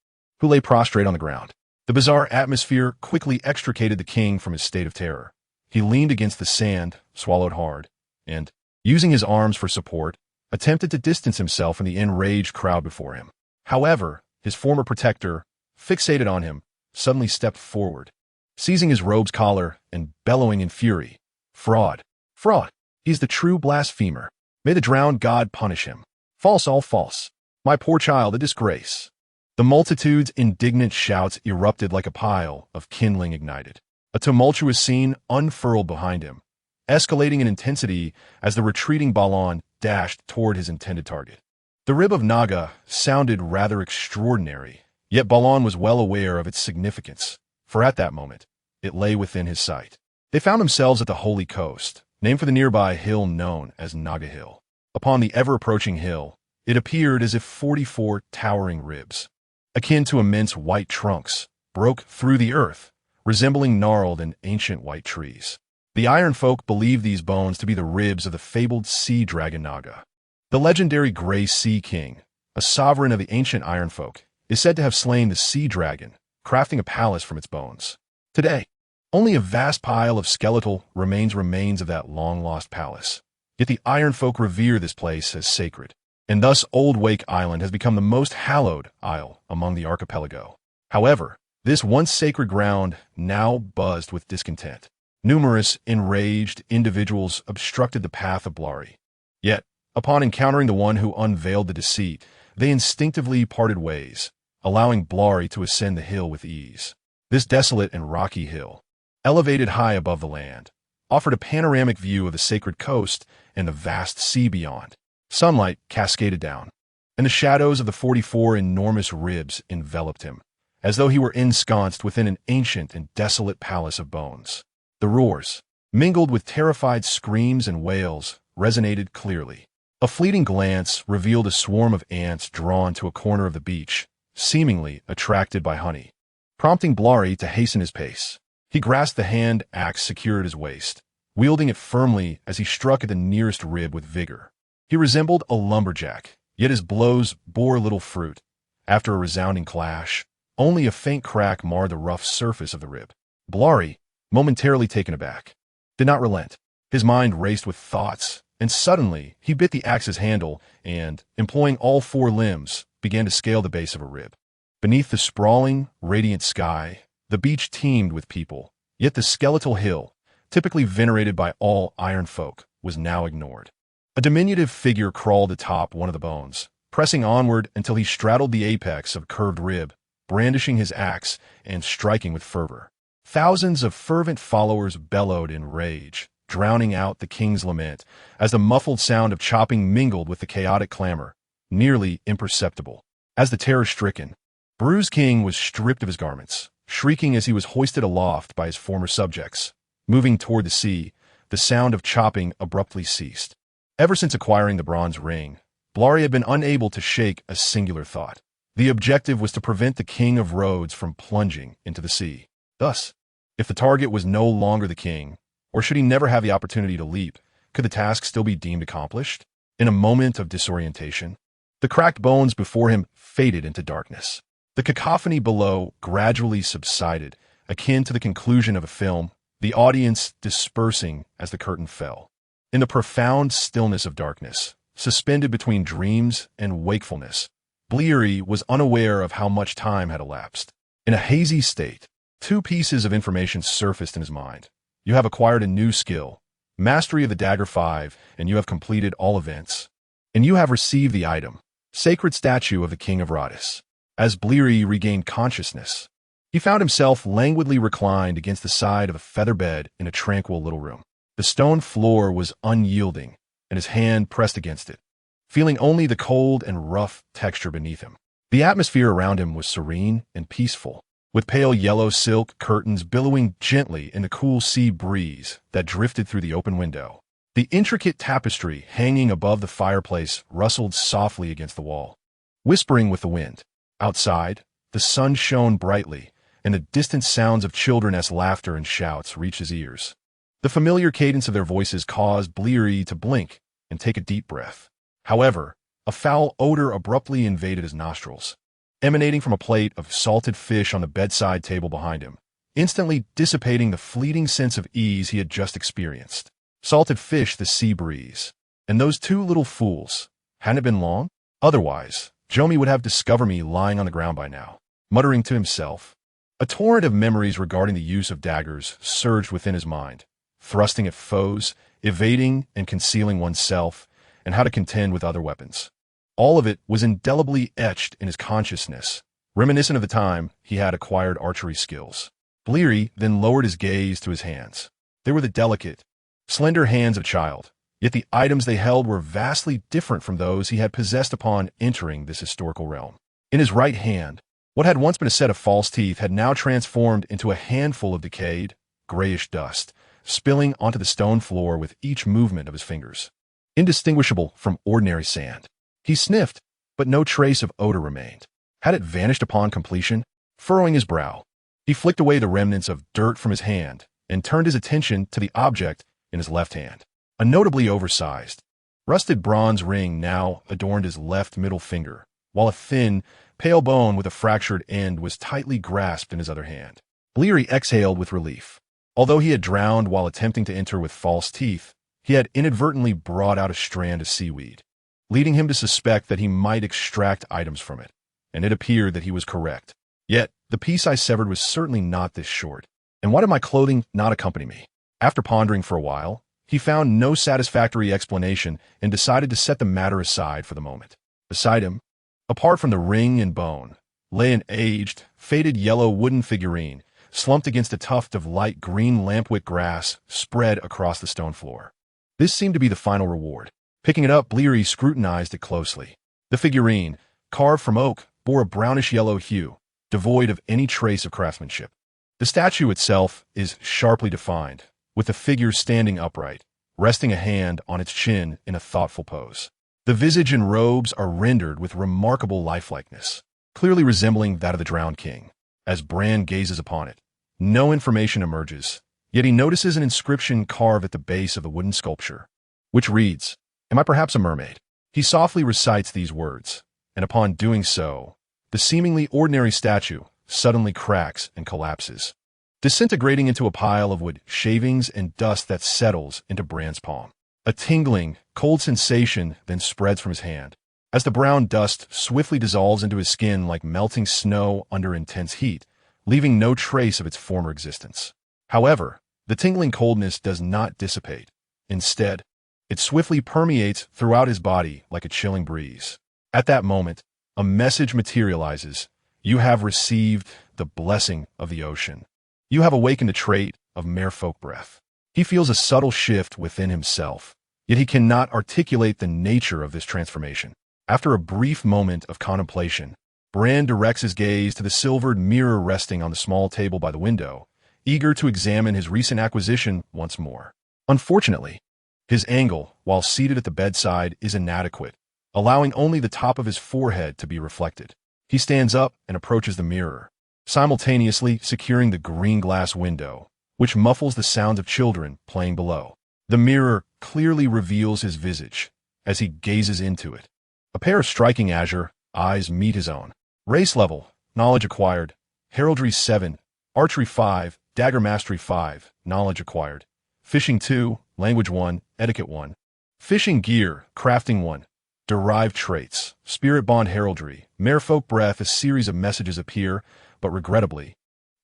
who lay prostrate on the ground. The bizarre atmosphere quickly extricated the king from his state of terror. He leaned against the sand, swallowed hard, and, using his arms for support, attempted to distance himself from the enraged crowd before him. However, his former protector, fixated on him, suddenly stepped forward, seizing his robe's collar and bellowing in fury. Fraud! Fraud! He's the true blasphemer. May the drowned god punish him. False, all false. My poor child, a disgrace. The multitude's indignant shouts erupted like a pile of kindling ignited. A tumultuous scene unfurled behind him, escalating in intensity as the retreating Balon dashed toward his intended target. The rib of Naga sounded rather extraordinary, yet Balon was well aware of its significance, for at that moment, it lay within his sight. They found themselves at the Holy Coast, named for the nearby hill known as Naga Hill. Upon the ever-approaching hill, it appeared as if 44 towering ribs, akin to immense white trunks, broke through the earth, resembling gnarled and ancient white trees. The Iron Folk believed these bones to be the ribs of the fabled sea dragon Naga. The legendary Grey Sea King, a sovereign of the ancient Iron Folk, is said to have slain the sea dragon, crafting a palace from its bones. Today, only a vast pile of skeletal remains of that long-lost palace. Yet the Iron Folk revere this place as sacred, and thus Old Wake Island has become the most hallowed isle among the archipelago. However, this once sacred ground now buzzed with discontent. Numerous enraged individuals obstructed the path of Blari. Yet, upon encountering the one who unveiled the deceit, they instinctively parted ways, allowing Blari to ascend the hill with ease. This desolate and rocky hill, elevated high above the land, offered a panoramic view of the sacred coast and the vast sea beyond. Sunlight cascaded down, and the shadows of the 44 enormous ribs enveloped him, as though he were ensconced within an ancient and desolate palace of bones. The roars, mingled with terrified screams and wails, resonated clearly. A fleeting glance revealed a swarm of ants drawn to a corner of the beach, seemingly attracted by honey, prompting Blari to hasten his pace. He grasped the hand axe secured at his waist, wielding it firmly as he struck at the nearest rib with vigor. He resembled a lumberjack, yet his blows bore little fruit. After a resounding clash, only a faint crack marred the rough surface of the rib. Blari, momentarily taken aback, did not relent. His mind raced with thoughts, and suddenly he bit the axe's handle and, employing all four limbs, began to scale the base of a rib. Beneath the sprawling, radiant sky, the beach teemed with people, yet the skeletal hill, typically venerated by all iron folk, was now ignored. A diminutive figure crawled atop one of the bones, pressing onward until he straddled the apex of a curved rib, brandishing his axe and striking with fervor. Thousands of fervent followers bellowed in rage, drowning out the king's lament as the muffled sound of chopping mingled with the chaotic clamor, nearly imperceptible. As the terror-stricken, bruised king was stripped of his garments, shrieking as he was hoisted aloft by his former subjects. Moving toward the sea, the sound of chopping abruptly ceased. Ever since acquiring the bronze ring, Blari had been unable to shake a singular thought. The objective was to prevent the King of Roads from plunging into the sea. Thus, if the target was no longer the king, or should he never have the opportunity to leap, could the task still be deemed accomplished? In a moment of disorientation, the cracked bones before him faded into darkness. The cacophony below gradually subsided, akin to the conclusion of a film, the audience dispersing as the curtain fell. In the profound stillness of darkness, suspended between dreams and wakefulness, Blari was unaware of how much time had elapsed. In a hazy state, two pieces of information surfaced in his mind. You have acquired a new skill, mastery of the Dagger 5, and you have completed all events. And you have received the item, Sacred Statue of the King of Rodis. As Blari regained consciousness, he found himself languidly reclined against the side of a feather bed in a tranquil little room. The stone floor was unyielding, and his hand pressed against it, feeling only the cold and rough texture beneath him. The atmosphere around him was serene and peaceful, with pale yellow silk curtains billowing gently in the cool sea breeze that drifted through the open window. The intricate tapestry hanging above the fireplace rustled softly against the wall, whispering with the wind. Outside, the sun shone brightly, and the distant sounds of children's laughter and shouts reached his ears. The familiar cadence of their voices caused Blari to blink and take a deep breath. However, a foul odor abruptly invaded his nostrils, emanating from a plate of salted fish on the bedside table behind him, instantly dissipating the fleeting sense of ease he had just experienced. Salted fish, the sea breeze, and those two little fools. Hadn't it been long? Otherwise, Jomi would have discovered me lying on the ground by now. Muttering to himself, a torrent of memories regarding the use of daggers surged within his mind, thrusting at foes, evading and concealing oneself, and how to contend with other weapons. All of it was indelibly etched in his consciousness, reminiscent of the time he had acquired archery skills. Blari then lowered his gaze to his hands. They were the delicate, slender hands of a child, yet the items they held were vastly different from those he had possessed upon entering this historical realm. In his right hand, what had once been a set of false teeth had now transformed into a handful of decayed, grayish dust, spilling onto the stone floor with each movement of his fingers. Indistinguishable from ordinary sand. He sniffed, but no trace of odor remained. Had it vanished upon completion? Furrowing his brow, he flicked away the remnants of dirt from his hand and turned his attention to the object in his left hand. A notably oversized, rusted bronze ring now adorned his left middle finger, while a thin, pale bone with a fractured end was tightly grasped in his other hand. Blari exhaled with relief. Although he had drowned while attempting to enter with false teeth, he had inadvertently brought out a strand of seaweed, leading him to suspect that he might extract items from it, and it appeared that he was correct. Yet, the piece I severed was certainly not this short. And why did my clothing not accompany me? After pondering for a while, he found no satisfactory explanation and decided to set the matter aside for the moment. Beside him, apart from the ring and bone, lay an aged, faded yellow wooden figurine, slumped against a tuft of light green lampwick grass spread across the stone floor. This seemed to be the final reward. Picking it up, Blari scrutinized it closely. The figurine, carved from oak, bore a brownish-yellow hue, devoid of any trace of craftsmanship. The statue itself is sharply defined, with the figure standing upright, resting a hand on its chin in a thoughtful pose. The visage and robes are rendered with remarkable lifelikeness, clearly resembling that of the drowned king. As Bran gazes upon it, No information emerges, yet he notices an inscription carved at the base of the wooden sculpture, which reads, "Am I perhaps a mermaid?" He softly recites these words, and upon doing so, the seemingly ordinary statue suddenly cracks and collapses, disintegrating into a pile of wood shavings and dust that settles into Bran's palm. A tingling, cold sensation then spreads from his hand, as the brown dust swiftly dissolves into his skin like melting snow under intense heat, leaving no trace of its former existence. However, the tingling coldness does not dissipate. Instead, it swiftly permeates throughout his body like a chilling breeze. At that moment, a message materializes. You have received the blessing of the ocean. You have awakened a trait of merfolk breath. He feels a subtle shift within himself, yet he cannot articulate the nature of this transformation. After a brief moment of contemplation, Bran directs his gaze to the silvered mirror resting on the small table by the window, eager to examine his recent acquisition once more. Unfortunately, his angle, while seated at the bedside, is inadequate, allowing only the top of his forehead to be reflected. He stands up and approaches the mirror, simultaneously securing the green glass window, which muffles the sounds of children playing below. The mirror clearly reveals his visage as he gazes into it. A pair of striking azure eyes meet his own. Race level, knowledge acquired, heraldry 7, archery 5, dagger mastery 5, knowledge acquired, fishing 2, language 1, etiquette 1, fishing gear, crafting 1, derived traits, spirit bond heraldry, merfolk breath. A series of messages appear, but regrettably,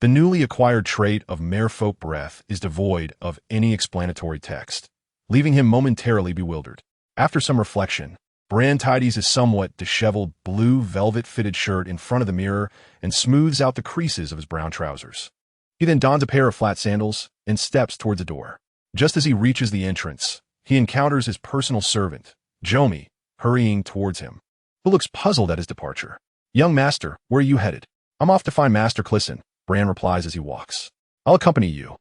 the newly acquired trait of merfolk breath is devoid of any explanatory text, leaving him momentarily bewildered. After some reflection, Bran tidies his somewhat disheveled blue velvet-fitted shirt in front of the mirror and smooths out the creases of his brown trousers. He then dons a pair of flat sandals and steps towards the door. Just as he reaches the entrance, he encounters his personal servant, Jomi, hurrying towards him, who looks puzzled at his departure. "Young master, where are you headed?" "I'm off to find Master Clisson," Bran replies as he walks. "I'll accompany you,"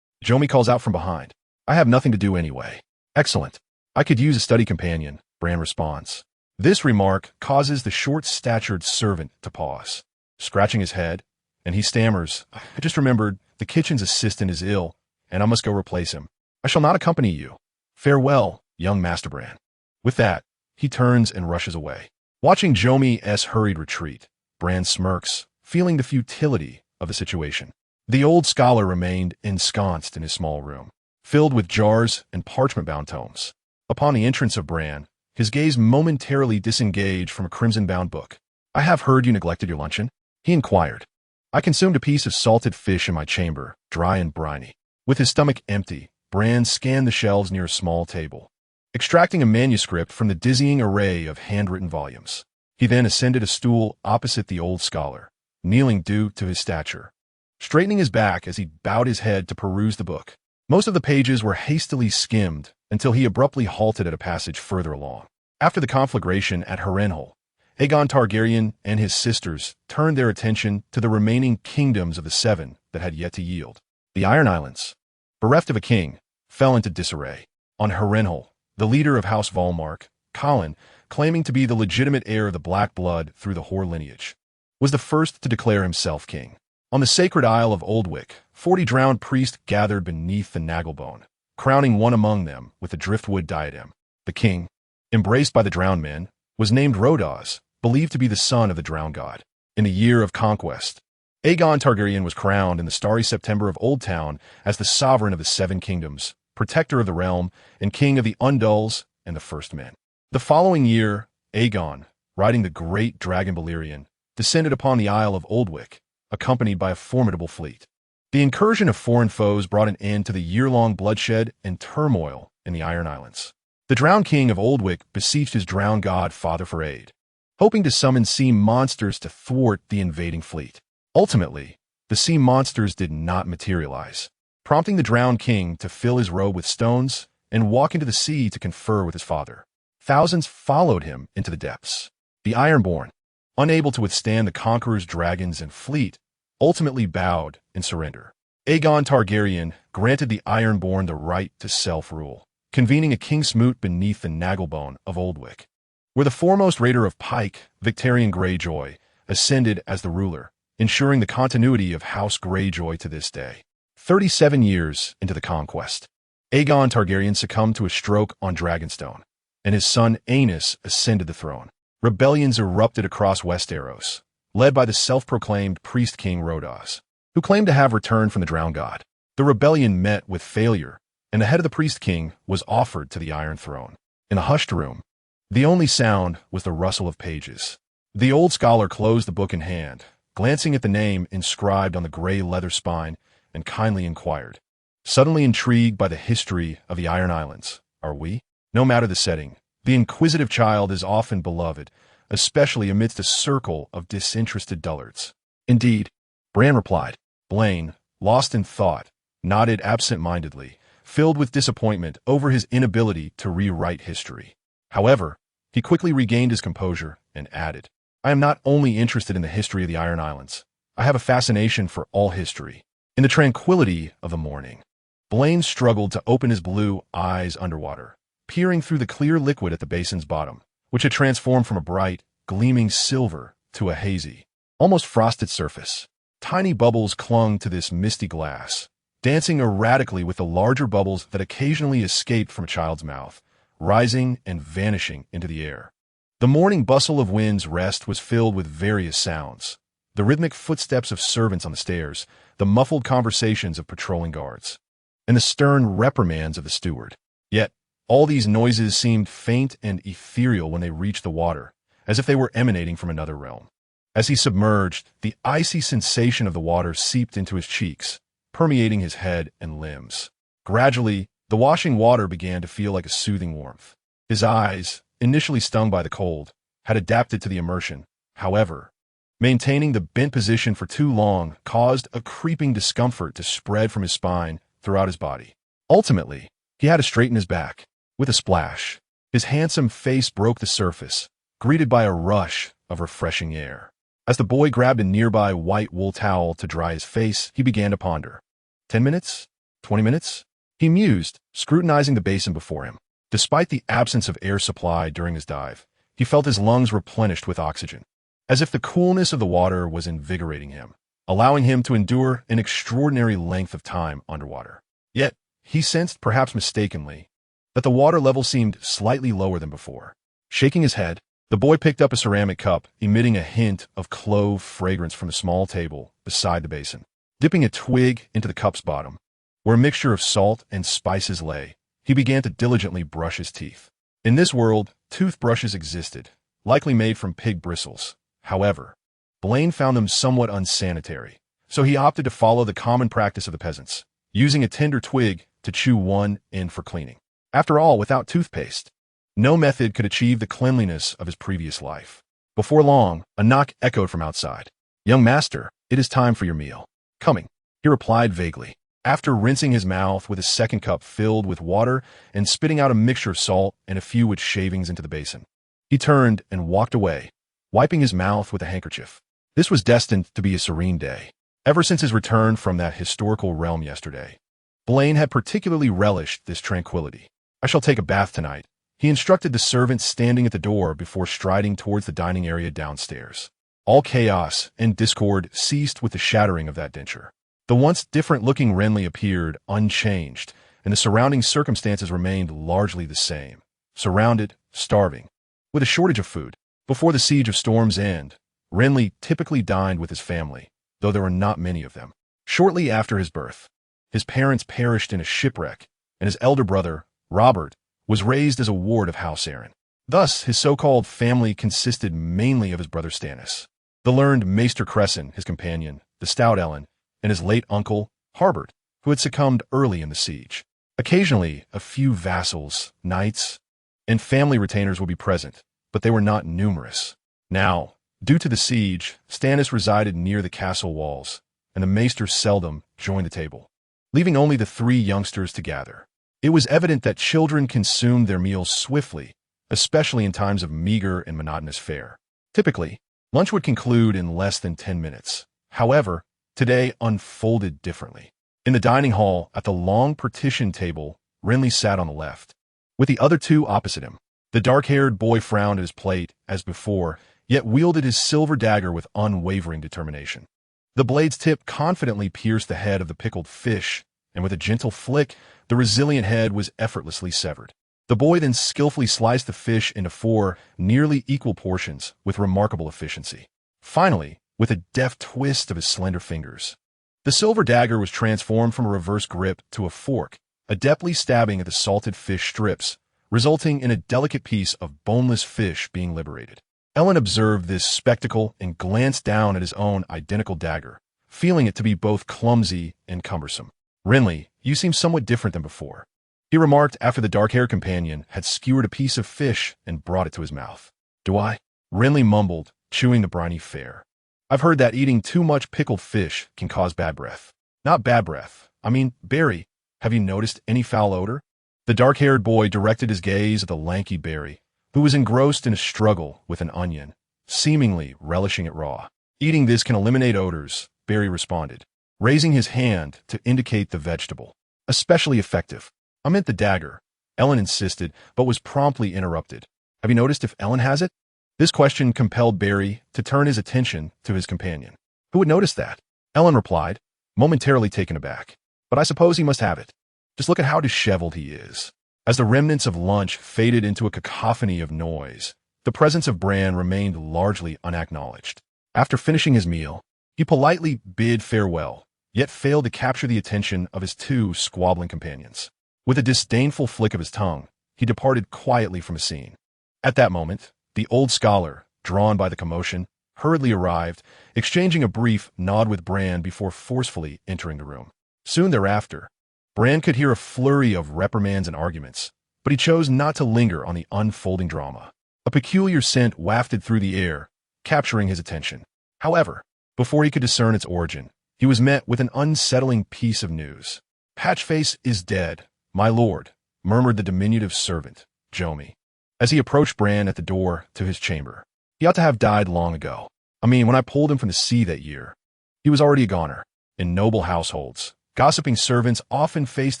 Jomi calls out from behind. "I have nothing to do anyway." "Excellent. I could use a study companion," Bran responds. This remark causes the short-statured servant to pause, scratching his head, and he stammers, "I just remembered the kitchen's assistant is ill, and I must go replace him. I shall not accompany you. Farewell, young Master Bran." With that, he turns and rushes away. Watching Jomi's hurried retreat, Bran smirks, feeling the futility of the situation. The old scholar remained ensconced in his small room, filled with jars and parchment-bound tomes. Upon the entrance of Bran, his gaze momentarily disengaged from a crimson-bound book. "I have heard you neglected your luncheon," he inquired. "I consumed a piece of salted fish in my chamber, dry and briny." With his stomach empty, Bran scanned the shelves near a small table, extracting a manuscript from the dizzying array of handwritten volumes. He then ascended a stool opposite the old scholar, kneeling due to his stature, straightening his back as he bowed his head to peruse the book. Most of the pages were hastily skimmed until he abruptly halted at a passage further along. After the conflagration at Renly, Aegon Targaryen and his sisters turned their attention to the remaining kingdoms of the seven that had yet to yield. The Iron Islands, bereft of a king, fell into disarray. On Renly, the leader of House Volmark, Colin, claiming to be the legitimate heir of the Black Blood through the Hoare lineage, was the first to declare himself king. On the sacred Isle of Oldwyck, 40 drowned priests gathered beneath the Nagelbone, crowning one among them with a driftwood diadem. The king, embraced by the drowned men, was named Rodaz, believed to be the son of the drowned god. In the year of conquest, Aegon Targaryen was crowned in the starry September of Old Town as the sovereign of the Seven Kingdoms, protector of the realm, and king of the Undulls and the First Men. The following year, Aegon, riding the great dragon Balerion, descended upon the Isle of Oldwyck, accompanied by a formidable fleet. The incursion of foreign foes brought an end to the year-long bloodshed and turmoil in the Iron Islands. The drowned king of Oldwyck beseeched his drowned god father for aid, hoping to summon sea monsters to thwart the invading fleet. Ultimately, the sea monsters did not materialize, prompting the drowned king to fill his robe with stones and walk into the sea to confer with his father. Thousands followed him into the depths. The Ironborn, unable to withstand the conqueror's dragons and fleet, ultimately bowed in surrender. Aegon Targaryen granted the Ironborn the right to self-rule, convening a king's moot beneath the Nagelbone of Oldwyck, where the foremost raider of Pike, Victarion Greyjoy, ascended as the ruler, ensuring the continuity of House Greyjoy to this day. 37 years into the conquest, Aegon Targaryen succumbed to a stroke on Dragonstone, and his son Aenys ascended the throne. Rebellions erupted across Westeros, led by the self-proclaimed priest king Rhodas, who claimed to have returned from the drowned god. The rebellion met with failure, and the head of the priest king was offered to the Iron Throne. In a hushed room, the only sound was the rustle of pages. The old scholar closed the book in hand, glancing at the name inscribed on the gray leather spine, and kindly inquired, suddenly intrigued by the history of the Iron Islands, "Are we?" No matter the setting, the inquisitive child is often beloved, especially amidst a circle of disinterested dullards. "Indeed," Bran replied. Blaine, lost in thought, nodded absent-mindedly, filled with disappointment over his inability to rewrite history. However, he quickly regained his composure and added, "I am not only interested in the history of the Iron Islands. I have a fascination for all history." In the tranquility of the morning, Blaine struggled to open his blue eyes underwater, peering through the clear liquid at the basin's bottom, which had transformed from a bright, gleaming silver to a hazy, almost frosted surface. Tiny bubbles clung to this misty glass, dancing erratically with the larger bubbles that occasionally escaped from a child's mouth, rising and vanishing into the air. The morning bustle of Wind's Rest was filled with various sounds: the rhythmic footsteps of servants on the stairs, the muffled conversations of patrolling guards, and the stern reprimands of the steward. Yet, all these noises seemed faint and ethereal when they reached the water, as if they were emanating from another realm. As he submerged, the icy sensation of the water seeped into his cheeks, permeating his head and limbs. Gradually, the washing water began to feel like a soothing warmth. His eyes, initially stung by the cold, had adapted to the immersion. However, maintaining the bent position for too long caused a creeping discomfort to spread from his spine throughout his body. Ultimately, he had to straighten his back. With a splash, his handsome face broke the surface, greeted by a rush of refreshing air. As the boy grabbed a nearby white wool towel to dry his face, he began to ponder. 10 minutes? 20 minutes? He mused, scrutinizing the basin before him. Despite the absence of air supply during his dive, he felt his lungs replenished with oxygen, as if the coolness of the water was invigorating him, allowing him to endure an extraordinary length of time underwater. Yet, he sensed, perhaps mistakenly, that the water level seemed slightly lower than before. Shaking his head, the boy picked up a ceramic cup, emitting a hint of clove fragrance from a small table beside the basin. Dipping a twig into the cup's bottom, where a mixture of salt and spices lay, he began to diligently brush his teeth. In this world, toothbrushes existed, likely made from pig bristles. However, Blaine found them somewhat unsanitary, so he opted to follow the common practice of the peasants, using a tender twig to chew one end for cleaning. After all, without toothpaste, no method could achieve the cleanliness of his previous life. Before long, a knock echoed from outside. "Young master, it is time for your meal." "Coming," he replied vaguely, after rinsing his mouth with a second cup filled with water and spitting out a mixture of salt and a few wood shavings into the basin. He turned and walked away, wiping his mouth with a handkerchief. This was destined to be a serene day. Ever since his return from that historical realm yesterday, Blaine had particularly relished this tranquility. "I shall take a bath tonight," he instructed the servant standing at the door before striding towards the dining area downstairs. All chaos and discord ceased with the shattering of that denture. The once different-looking Renly appeared unchanged, and the surrounding circumstances remained largely the same. Surrounded, starving, with a shortage of food. Before the Siege of Storm's End, Renly typically dined with his family, though there were not many of them. Shortly after his birth, his parents perished in a shipwreck, and his elder brother, Robert, was raised as a ward of House Arryn. Thus, his so-called family consisted mainly of his brother Stannis, the learned Maester Cresson, his companion, the stout Ellen, and his late uncle, Harbert, who had succumbed early in the siege. Occasionally, a few vassals, knights, and family retainers would be present, but they were not numerous. Now, due to the siege, Stannis resided near the castle walls, and the Maester seldom joined the table, leaving only the three youngsters to gather. It was evident that children consumed their meals swiftly, especially in times of meager and monotonous fare. Typically, lunch would conclude in less than 10 minutes. However, today unfolded differently. In the dining hall, at the long partition table, Renly sat on the left, with the other two opposite him. The dark-haired boy frowned at his plate, as before, yet wielded his silver dagger with unwavering determination. The blade's tip confidently pierced the head of the pickled fish, and with a gentle flick, the resilient head was effortlessly severed. The boy then skillfully sliced the fish into 4 nearly equal portions with remarkable efficiency. Finally, with a deft twist of his slender fingers, the silver dagger was transformed from a reverse grip to a fork, adeptly stabbing at the salted fish strips, resulting in a delicate piece of boneless fish being liberated. Ellen observed this spectacle and glanced down at his own identical dagger, feeling it to be both clumsy and cumbersome. "Renly, you seem somewhat different than before," he remarked after the dark-haired companion had skewered a piece of fish and brought it to his mouth. "Do I?" Renly mumbled, chewing the briny fare. "I've heard that eating too much pickled fish can cause bad breath." "Not bad breath. I mean, Barry, have you noticed any foul odor?" The dark-haired boy directed his gaze at the lanky Barry, who was engrossed in a struggle with an onion, seemingly relishing it raw. "Eating this can eliminate odors," Barry responded, raising his hand to indicate the vegetable. "Especially effective." "I meant the dagger," Ellen insisted, but was promptly interrupted. "Have you noticed if Ellen has it?" This question compelled Barry to turn his attention to his companion. "Who would notice that?" Ellen replied, momentarily taken aback. "But I suppose he must have it. Just look at how disheveled he is." As the remnants of lunch faded into a cacophony of noise, the presence of Bran remained largely unacknowledged. After finishing his meal, he politely bid farewell, yet failed to capture the attention of his 2 squabbling companions. With a disdainful flick of his tongue, he departed quietly from the scene. At that moment, the old scholar, drawn by the commotion, hurriedly arrived, exchanging a brief nod with Bran before forcefully entering the room. Soon thereafter, Bran could hear a flurry of reprimands and arguments, but he chose not to linger on the unfolding drama. A peculiar scent wafted through the air, capturing his attention. However, before he could discern its origin, he was met with an unsettling piece of news. "Patchface is dead, my lord," murmured the diminutive servant, Jomi, as he approached Bran at the door to his chamber. "He ought to have died long ago. I mean, when I pulled him from the sea that year, he was already a goner." In noble households, gossiping servants often faced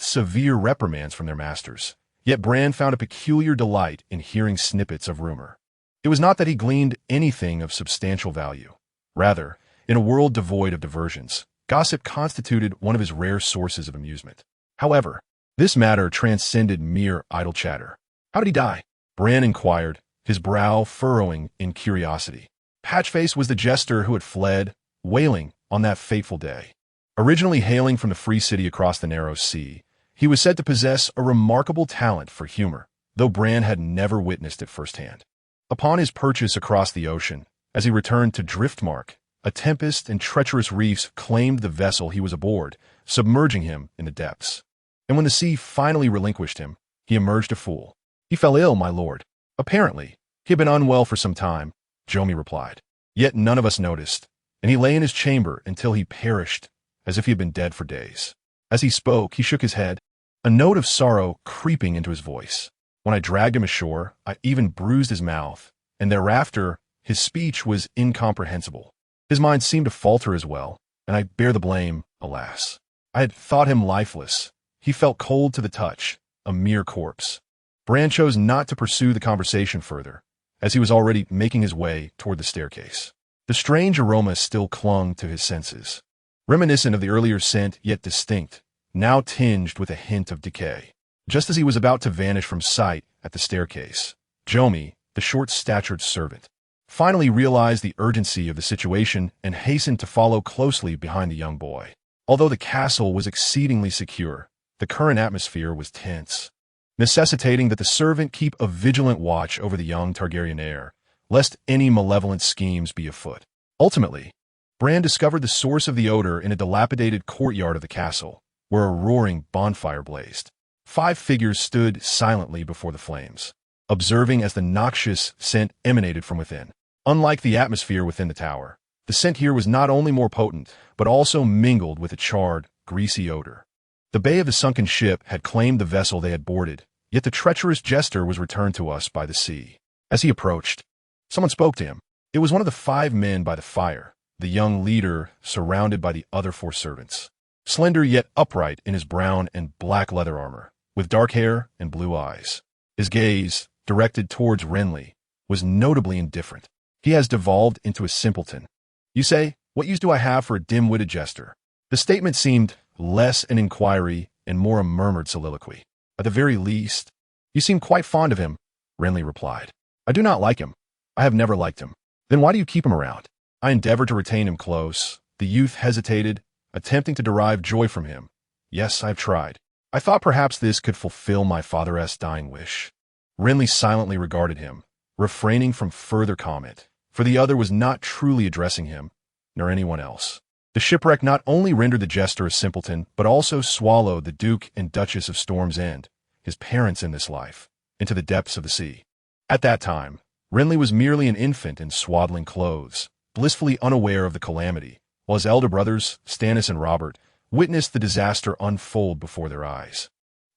severe reprimands from their masters, yet Bran found a peculiar delight in hearing snippets of rumor. It was not that he gleaned anything of substantial value. Rather, in a world devoid of diversions, gossip constituted one of his rare sources of amusement. However, this matter transcended mere idle chatter. "How did he die?" Bran inquired, his brow furrowing in curiosity. Patchface was the jester who had fled, wailing, on that fateful day. Originally hailing from the free city across the narrow sea, he was said to possess a remarkable talent for humor, though Bran had never witnessed it firsthand. Upon his purchase across the ocean, as he returned to Driftmark, a tempest and treacherous reefs claimed the vessel he was aboard, submerging him in the depths. And when the sea finally relinquished him, he emerged a fool. "He fell ill, my lord." "Apparently, he had been unwell for some time," Jomi replied. "Yet none of us noticed, and he lay in his chamber until he perished, as if he had been dead for days." As he spoke, he shook his head, a note of sorrow creeping into his voice. "When I dragged him ashore, I even bruised his mouth, and thereafter his speech was incomprehensible. His mind seemed to falter as well, and I bear the blame, alas. I had thought him lifeless. He felt cold to the touch, a mere corpse." Bran chose not to pursue the conversation further, as he was already making his way toward the staircase. The strange aroma still clung to his senses, reminiscent of the earlier scent yet distinct, now tinged with a hint of decay. Just as he was about to vanish from sight at the staircase, Jomi, the short-statured servant, finally realized the urgency of the situation and hastened to follow closely behind the young boy. Although the castle was exceedingly secure, the current atmosphere was tense, necessitating that the servant keep a vigilant watch over the young Targaryen heir, lest any malevolent schemes be afoot. Ultimately, Bran discovered the source of the odor in a dilapidated courtyard of the castle, where a roaring bonfire blazed. 5 figures stood silently before the flames, observing as the noxious scent emanated from within. Unlike the atmosphere within the tower, the scent here was not only more potent, but also mingled with a charred, greasy odor. The bay of the sunken ship had claimed the vessel they had boarded, yet the treacherous jester was returned to us by the sea. As he approached, someone spoke to him. It was one of the 5 men by the fire, the young leader surrounded by the other 4 servants. Slender yet upright in his brown and black leather armor, with dark hair and blue eyes. His gaze, directed towards Renly, was notably indifferent. "He has devolved into a simpleton." "You say?" What use do I have for a dim-witted jester? The statement seemed less an inquiry and more a murmured soliloquy. At the very least, you seem quite fond of him, Renly replied. I do not like him. I have never liked him. Then why do you keep him around? I endeavored to retain him close. The youth hesitated, attempting to derive joy from him. Yes, I've tried. I thought perhaps this could fulfill my father's dying wish. Renly silently regarded him, refraining from further comment, for the other was not truly addressing him, nor anyone else. The shipwreck not only rendered the jester a simpleton, but also swallowed the Duke and Duchess of Storm's End, his parents in this life, into the depths of the sea. At that time, Renly was merely an infant in swaddling clothes, blissfully unaware of the calamity, while his elder brothers, Stannis and Robert, witnessed the disaster unfold before their eyes.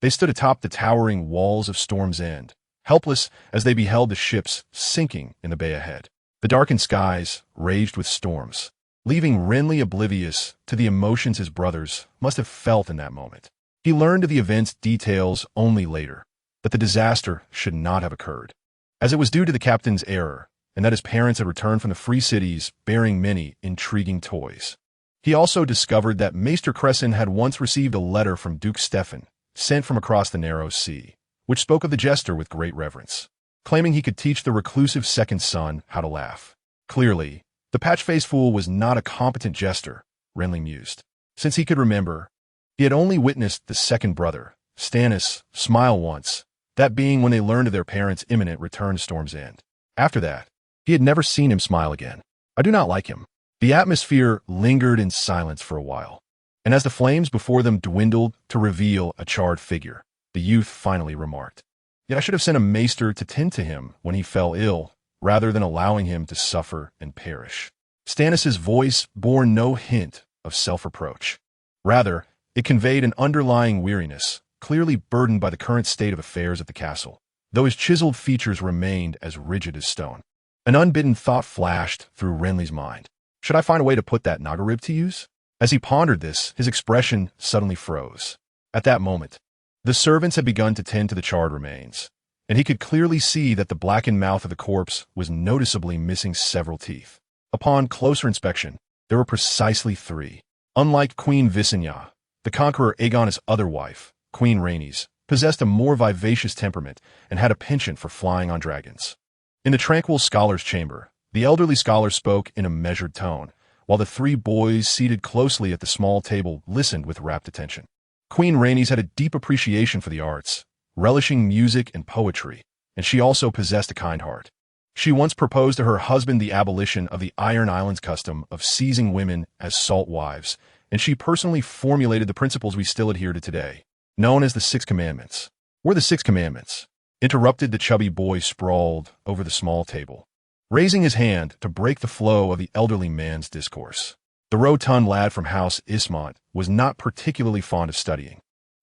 They stood atop the towering walls of Storm's End, helpless as they beheld the ships sinking in the bay ahead. The darkened skies raged with storms, leaving Renly oblivious to the emotions his brothers must have felt in that moment. He learned of the event's details only later, that the disaster should not have occurred, as it was due to the captain's error, and that his parents had returned from the free cities bearing many intriguing toys. He also discovered that Maester Crescent had once received a letter from Duke Stefan, sent from across the narrow sea, which spoke of the jester with great reverence, claiming he could teach the reclusive second son how to laugh. Clearly, the patch-faced fool was not a competent jester, Renly mused. Since he could remember, he had only witnessed the second brother, Stannis, smile once, that being when they learned of their parents' imminent return to Storm's End. After that, he had never seen him smile again. I do not like him. The atmosphere lingered in silence for a while, and as the flames before them dwindled to reveal a charred figure, the youth finally remarked, Yet I should have sent a maester to tend to him when he fell ill, rather than allowing him to suffer and perish. Stannis's voice bore no hint of self-reproach. Rather, it conveyed an underlying weariness, clearly burdened by the current state of affairs at the castle, though his chiseled features remained as rigid as stone. An unbidden thought flashed through Renly's mind. Should I find a way to put that nagarib to use? As he pondered this, his expression suddenly froze. At that moment, the servants had begun to tend to the charred remains, and he could clearly see that the blackened mouth of the corpse was noticeably missing several teeth. Upon closer inspection, there were precisely 3. Unlike Queen Visenya, the Conqueror Aegon's other wife, Queen Rhaenys, possessed a more vivacious temperament and had a penchant for flying on dragons. In the tranquil scholar's chamber, the elderly scholar spoke in a measured tone, while the 3 boys seated closely at the small table listened with rapt attention. Queen Rhaenys had a deep appreciation for the arts, relishing music and poetry, and she also possessed a kind heart. She once proposed to her husband the abolition of the Iron Islands custom of seizing women as salt wives, and she personally formulated the principles we still adhere to today, known as the 6 Commandments. Were the 6 Commandments? Interrupted the chubby boy sprawled over the small table, raising his hand to break the flow of the elderly man's discourse. The rotund lad from House Ismont was not particularly fond of studying,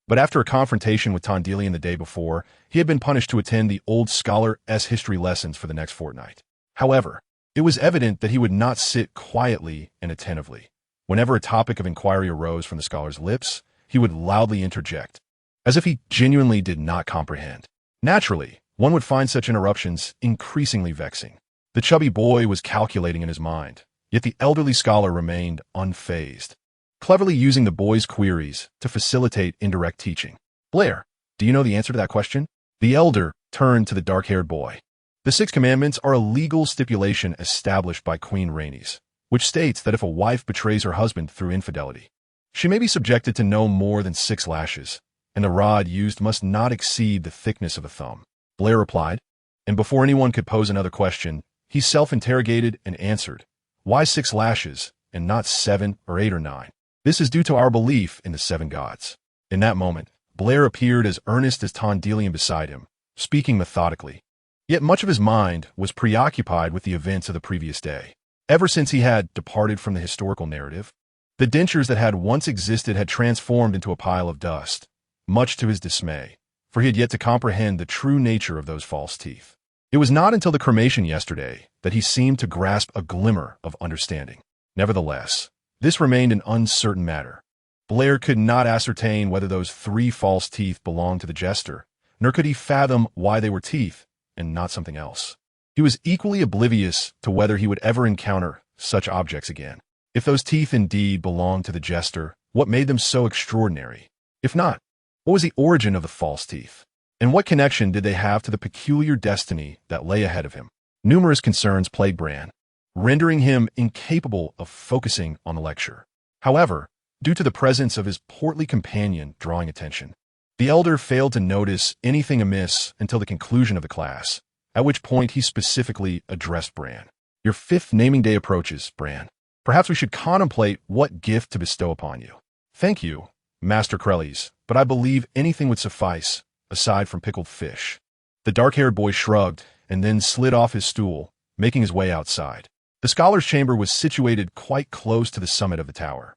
but after a confrontation with Tondelian the day before, he had been punished to attend the old scholar's history lessons for the next fortnight. However, it was evident that he would not sit quietly and attentively. Whenever a topic of inquiry arose from the scholar's lips, he would loudly interject, as if he genuinely did not comprehend. Naturally, one would find such interruptions increasingly vexing. The chubby boy was calculating in his mind, yet the elderly scholar remained unfazed, cleverly using the boy's queries to facilitate indirect teaching. Blair, do you know the answer to that question? The elder turned to the dark-haired boy. The 6 Commandments are a legal stipulation established by Queen Rhaenys, which states that if a wife betrays her husband through infidelity, she may be subjected to no more than 6 lashes, and the rod used must not exceed the thickness of a thumb. Blair replied, and before anyone could pose another question, he self-interrogated and answered, Why 6 lashes, and not 7 or 8 or 9? This is due to our belief in the 7 gods. In that moment, Blair appeared as earnest as Tondelian beside him, speaking methodically. Yet much of his mind was preoccupied with the events of the previous day. Ever since he had departed from the historical narrative, the dentures that had once existed had transformed into a pile of dust, much to his dismay, for he had yet to comprehend the true nature of those false teeth. It was not until the cremation yesterday that he seemed to grasp a glimmer of understanding. Nevertheless, this remained an uncertain matter. Blair could not ascertain whether those 3 false teeth belonged to the jester, nor could he fathom why they were teeth and not something else. He was equally oblivious to whether he would ever encounter such objects again. If those teeth indeed belonged to the jester, what made them so extraordinary? If not, what was the origin of the false teeth? And what connection did they have to the peculiar destiny that lay ahead of him? Numerous concerns plagued Bran, rendering him incapable of focusing on the lecture. However, due to the presence of his portly companion drawing attention, the elder failed to notice anything amiss until the conclusion of the class, at which point he specifically addressed Bran. Your 5th naming day approaches, Bran. Perhaps we should contemplate what gift to bestow upon you. Thank you, Master Crellies, but I believe anything would suffice, aside from pickled fish. The dark-haired boy shrugged and then slid off his stool, making his way outside. The scholar's chamber was situated quite close to the summit of the tower.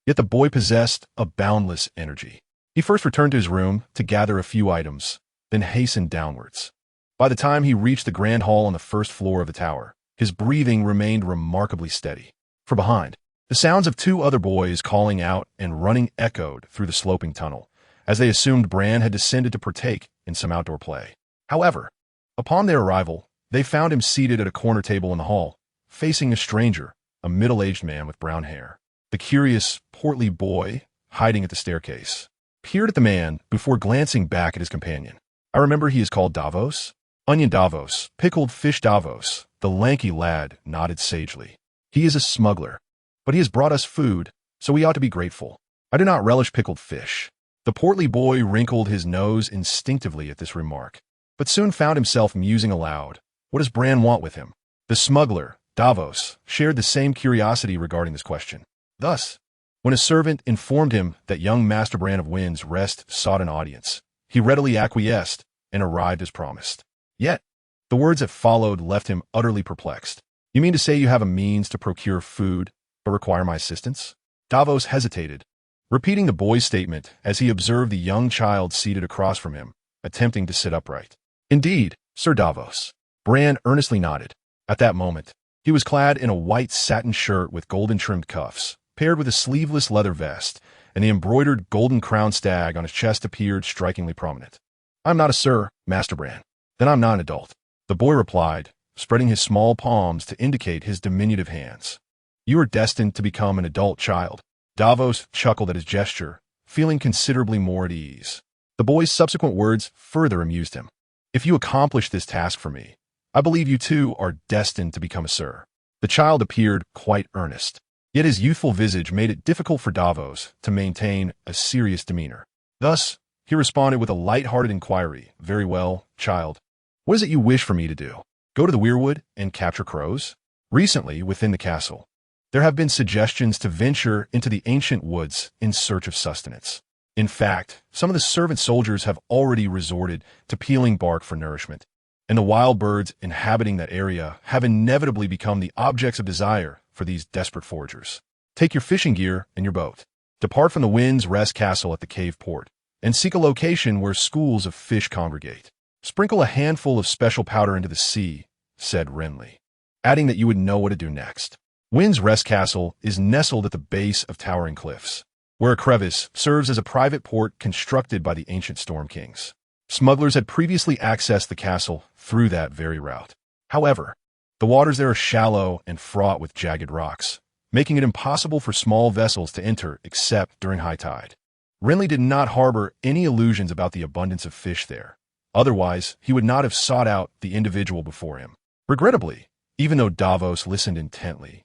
Yet the boy possessed a boundless energy. He first returned to his room to gather a few items, then hastened downwards. By the time he reached the grand hall on the first floor of the tower, his breathing remained remarkably steady. From behind, the sounds of 2 other boys calling out and running echoed through the sloping tunnel, as they assumed Bran had descended to partake in some outdoor play. However, upon their arrival, they found him seated at a corner table in the hall, facing a stranger, a middle-aged man with brown hair. The curious, portly boy, hiding at the staircase, peered at the man before glancing back at his companion. I remember he is called Davos. Onion Davos, pickled fish Davos. The lanky lad nodded sagely. He is a smuggler, but he has brought us food, so we ought to be grateful. I do not relish pickled fish. The portly boy wrinkled his nose instinctively at this remark, but soon found himself musing aloud. What does Bran want with him? The smuggler, Davos, shared the same curiosity regarding this question. Thus, when a servant informed him that young Master Bran of Wind's Rest sought an audience, he readily acquiesced and arrived as promised. Yet, the words that followed left him utterly perplexed. You mean to say you have a means to procure food, but require my assistance? Davos hesitated, repeating the boy's statement as he observed the young child seated across from him, attempting to sit upright. Indeed, Sir Davos. Bran earnestly nodded. At that moment, he was clad in a white satin shirt with golden-trimmed cuffs, paired with a sleeveless leather vest, and the embroidered golden crown stag on his chest appeared strikingly prominent. I'm not a sir, Master Bran. Then I'm not an adult. The boy replied, spreading his small palms to indicate his diminutive hands. You are destined to become an adult child. Davos chuckled at his gesture, feeling considerably more at ease. The boy's subsequent words further amused him. If you accomplish this task for me, I believe you too are destined to become a sir. The child appeared quite earnest, yet his youthful visage made it difficult for Davos to maintain a serious demeanor. Thus, he responded with a light-hearted inquiry. Very well, child. What is it you wish for me to do? Go to the weirwood and capture crows? Recently, within the castle, there have been suggestions to venture into the ancient woods in search of sustenance. In fact, some of the servant soldiers have already resorted to peeling bark for nourishment, and the wild birds inhabiting that area have inevitably become the objects of desire for these desperate foragers. Take your fishing gear and your boat. Depart from the Wind's Rest Castle at the cave port, and seek a location where schools of fish congregate. Sprinkle a handful of special powder into the sea, said Renly, adding that you would know what to do next. Wind's Rest Castle is nestled at the base of towering cliffs, where a crevice serves as a private port constructed by the ancient Storm Kings. Smugglers had previously accessed the castle through that very route. However, the waters there are shallow and fraught with jagged rocks, making it impossible for small vessels to enter except during high tide. Renly did not harbor any illusions about the abundance of fish there. Otherwise, he would not have sought out the individual before him. Regrettably, even though Davos listened intently,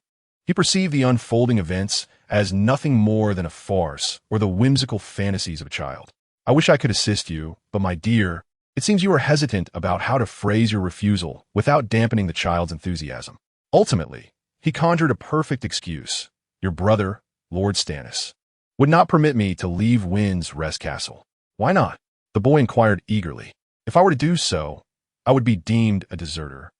he perceived the unfolding events as nothing more than a farce or the whimsical fantasies of a child. I wish I could assist you, but my dear, it seems you are hesitant about how to phrase your refusal without dampening the child's enthusiasm. Ultimately, he conjured a perfect excuse. Your brother, Lord Stannis, would not permit me to leave Wind's Rest Castle. Why not? The boy inquired eagerly. If I were to do so, I would be deemed a deserter,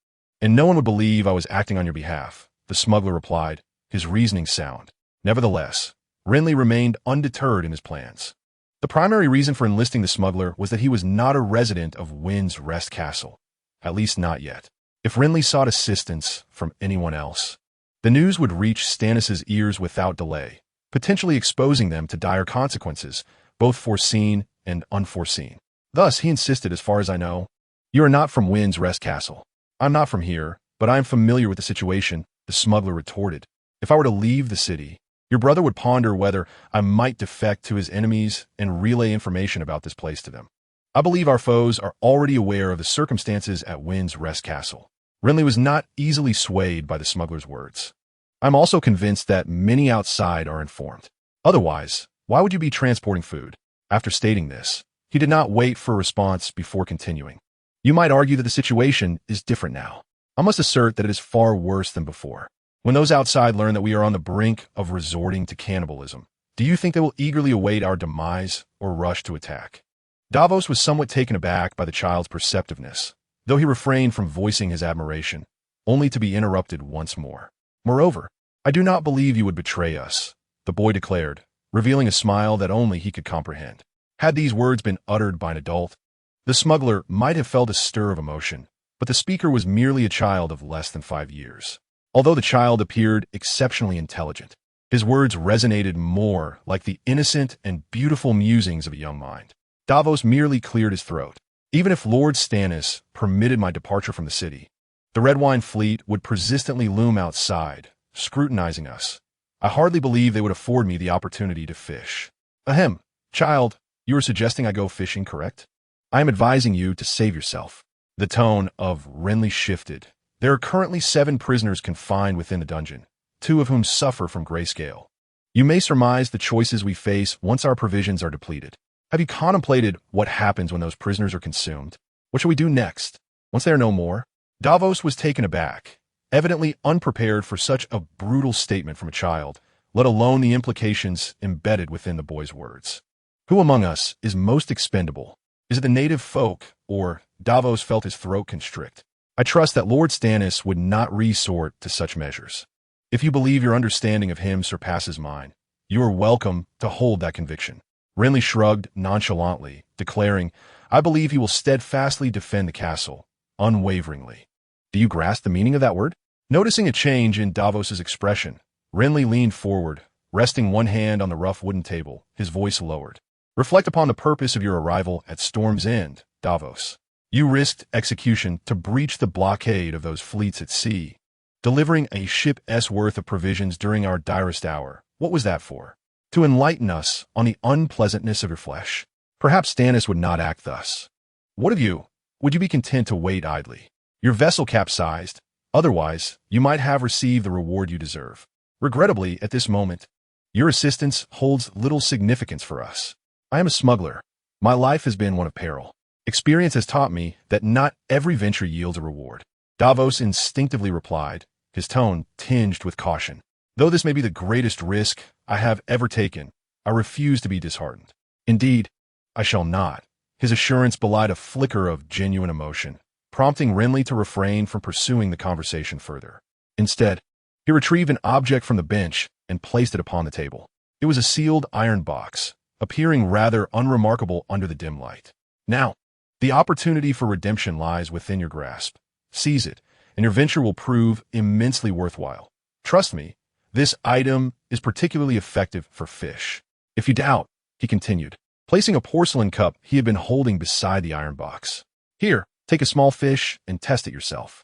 and no one would believe I was acting on your behalf, the smuggler replied, his reasoning sound. Nevertheless, Renly remained undeterred in his plans. The primary reason for enlisting the smuggler was that he was not a resident of Wind's Rest Castle, at least not yet. If Renly sought assistance from anyone else, the news would reach Stannis' ears without delay, potentially exposing them to dire consequences, both foreseen and unforeseen. Thus, he insisted, as far as I know, you are not from Wind's Rest Castle. I'm not from here, but I am familiar with the situation, the smuggler retorted, If I were to leave the city, your brother would ponder whether I might defect to his enemies and relay information about this place to them. I believe our foes are already aware of the circumstances at Wind's Rest Castle. Renly was not easily swayed by the smuggler's words. I'm also convinced that many outside are informed. Otherwise, why would you be transporting food? After stating this, he did not wait for a response before continuing. You might argue that the situation is different now. I must assert that it is far worse than before. When those outside learn that we are on the brink of resorting to cannibalism, do you think they will eagerly await our demise or rush to attack? Davos was somewhat taken aback by the child's perceptiveness, though he refrained from voicing his admiration, only to be interrupted once more. Moreover, I do not believe you would betray us, the boy declared, revealing a smile that only he could comprehend. Had these words been uttered by an adult, the smuggler might have felt a stir of emotion, but the speaker was merely a child of less than 5 years. Although the child appeared exceptionally intelligent, his words resonated more like the innocent and beautiful musings of a young mind. Davos merely cleared his throat. Even if Lord Stannis permitted my departure from the city, the Red Wine fleet would persistently loom outside, scrutinizing us. I hardly believe they would afford me the opportunity to fish. Ahem, child, you are suggesting I go fishing, correct? I am advising you to save yourself. The tone of Renly shifted. There are currently 7 prisoners confined within the dungeon, 2 of whom suffer from grayscale. You may surmise the choices we face once our provisions are depleted. Have you contemplated what happens when those prisoners are consumed? What shall we do next, once they are no more? Davos was taken aback, evidently unprepared for such a brutal statement from a child, let alone the implications embedded within the boy's words. Who among us is most expendable? Is it the native folk, or Davos felt his throat constrict? I trust that Lord Stannis would not resort to such measures. If you believe your understanding of him surpasses mine, you are welcome to hold that conviction. Renly shrugged nonchalantly, declaring, I believe he will steadfastly defend the castle, unwaveringly. Do you grasp the meaning of that word? Noticing a change in Davos's expression, Renly leaned forward, resting one hand on the rough wooden table, his voice lowered. Reflect upon the purpose of your arrival at Storm's End, Davos. You risked execution to breach the blockade of those fleets at sea, delivering a ship's worth of provisions during our direst hour. What was that for? To enlighten us on the unpleasantness of your flesh. Perhaps Stannis would not act thus. What of you? Would you be content to wait idly? Your vessel capsized. Otherwise, you might have received the reward you deserve. Regrettably, at this moment, your assistance holds little significance for us. I am a smuggler. My life has been one of peril. Experience has taught me that not every venture yields a reward. Davos instinctively replied, his tone tinged with caution. Though this may be the greatest risk I have ever taken, I refuse to be disheartened. Indeed, I shall not. His assurance belied a flicker of genuine emotion, prompting Renly to refrain from pursuing the conversation further. Instead, he retrieved an object from the bench and placed it upon the table. It was a sealed iron box, appearing rather unremarkable under the dim light. Now, the opportunity for redemption lies within your grasp. Seize it, and your venture will prove immensely worthwhile. Trust me, this item is particularly effective for fish. If you doubt, he continued, placing a porcelain cup he had been holding beside the iron box. Here, take a small fish and test it yourself.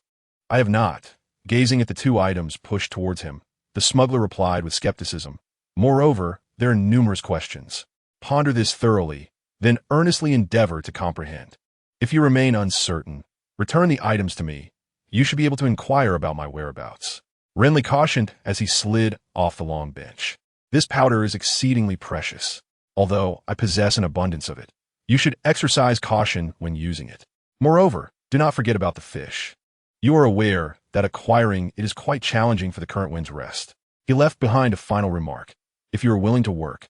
I have not. Gazing at the 2 items pushed towards him, the smuggler replied with skepticism. Moreover, there are numerous questions. Ponder this thoroughly, then earnestly endeavor to comprehend. If you remain uncertain, return the items to me. You should be able to inquire about my whereabouts. Renly cautioned as he slid off the long bench. This powder is exceedingly precious, although I possess an abundance of it. You should exercise caution when using it. Moreover, do not forget about the fish. You are aware that acquiring it is quite challenging for the current Wind's Rest. He left behind a final remark. If you are willing to work,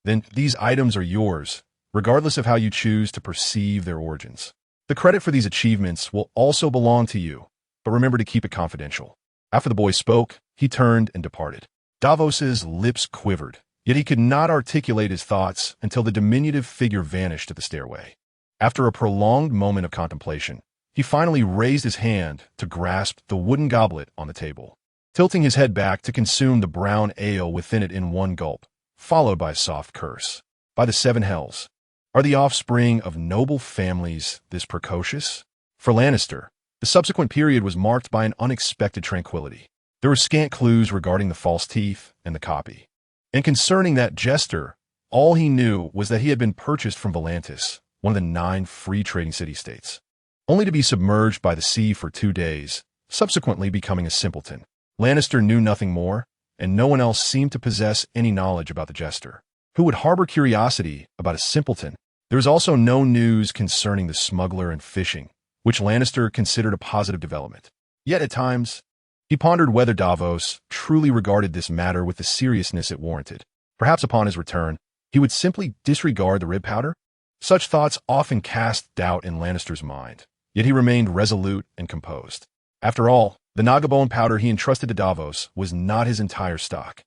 then these items are yours, regardless of how you choose to perceive their origins. The credit for these achievements will also belong to you, but remember to keep it confidential. After the boy spoke, he turned and departed. Davos's lips quivered, yet he could not articulate his thoughts until the diminutive figure vanished at the stairway. After a prolonged moment of contemplation, he finally raised his hand to grasp the wooden goblet on the table, tilting his head back to consume the brown ale within it in one gulp, followed by a soft curse. By the 7 hells, are the offspring of noble families this precocious? For Lannister, the subsequent period was marked by an unexpected tranquility. There were scant clues regarding the false teeth and the copy. And concerning that jester, all he knew was that he had been purchased from Volantis, one of the 9 free trading city-states, only to be submerged by the sea for 2 days, subsequently becoming a simpleton. Lannister knew nothing more, and no one else seemed to possess any knowledge about the jester. Who would harbor curiosity about a simpleton? There was also no news concerning the smuggler and fishing, which Lannister considered a positive development. Yet at times, he pondered whether Davos truly regarded this matter with the seriousness it warranted. Perhaps upon his return, he would simply disregard the rib powder? Such thoughts often cast doubt in Lannister's mind, yet he remained resolute and composed. After all, the Nagabone powder he entrusted to Davos was not his entire stock.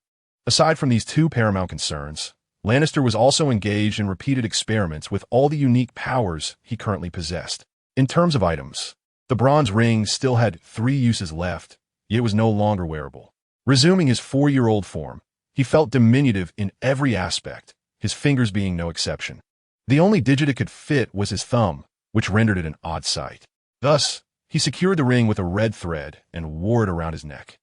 Aside from these 2 paramount concerns, Lannister was also engaged in repeated experiments with all the unique powers he currently possessed. In terms of items, the bronze ring still had 3 uses left, yet was no longer wearable. Resuming his 4-year-old form, he felt diminutive in every aspect, his fingers being no exception. The only digit it could fit was his thumb, which rendered it an odd sight. Thus, he secured the ring with a red thread and wore it around his neck.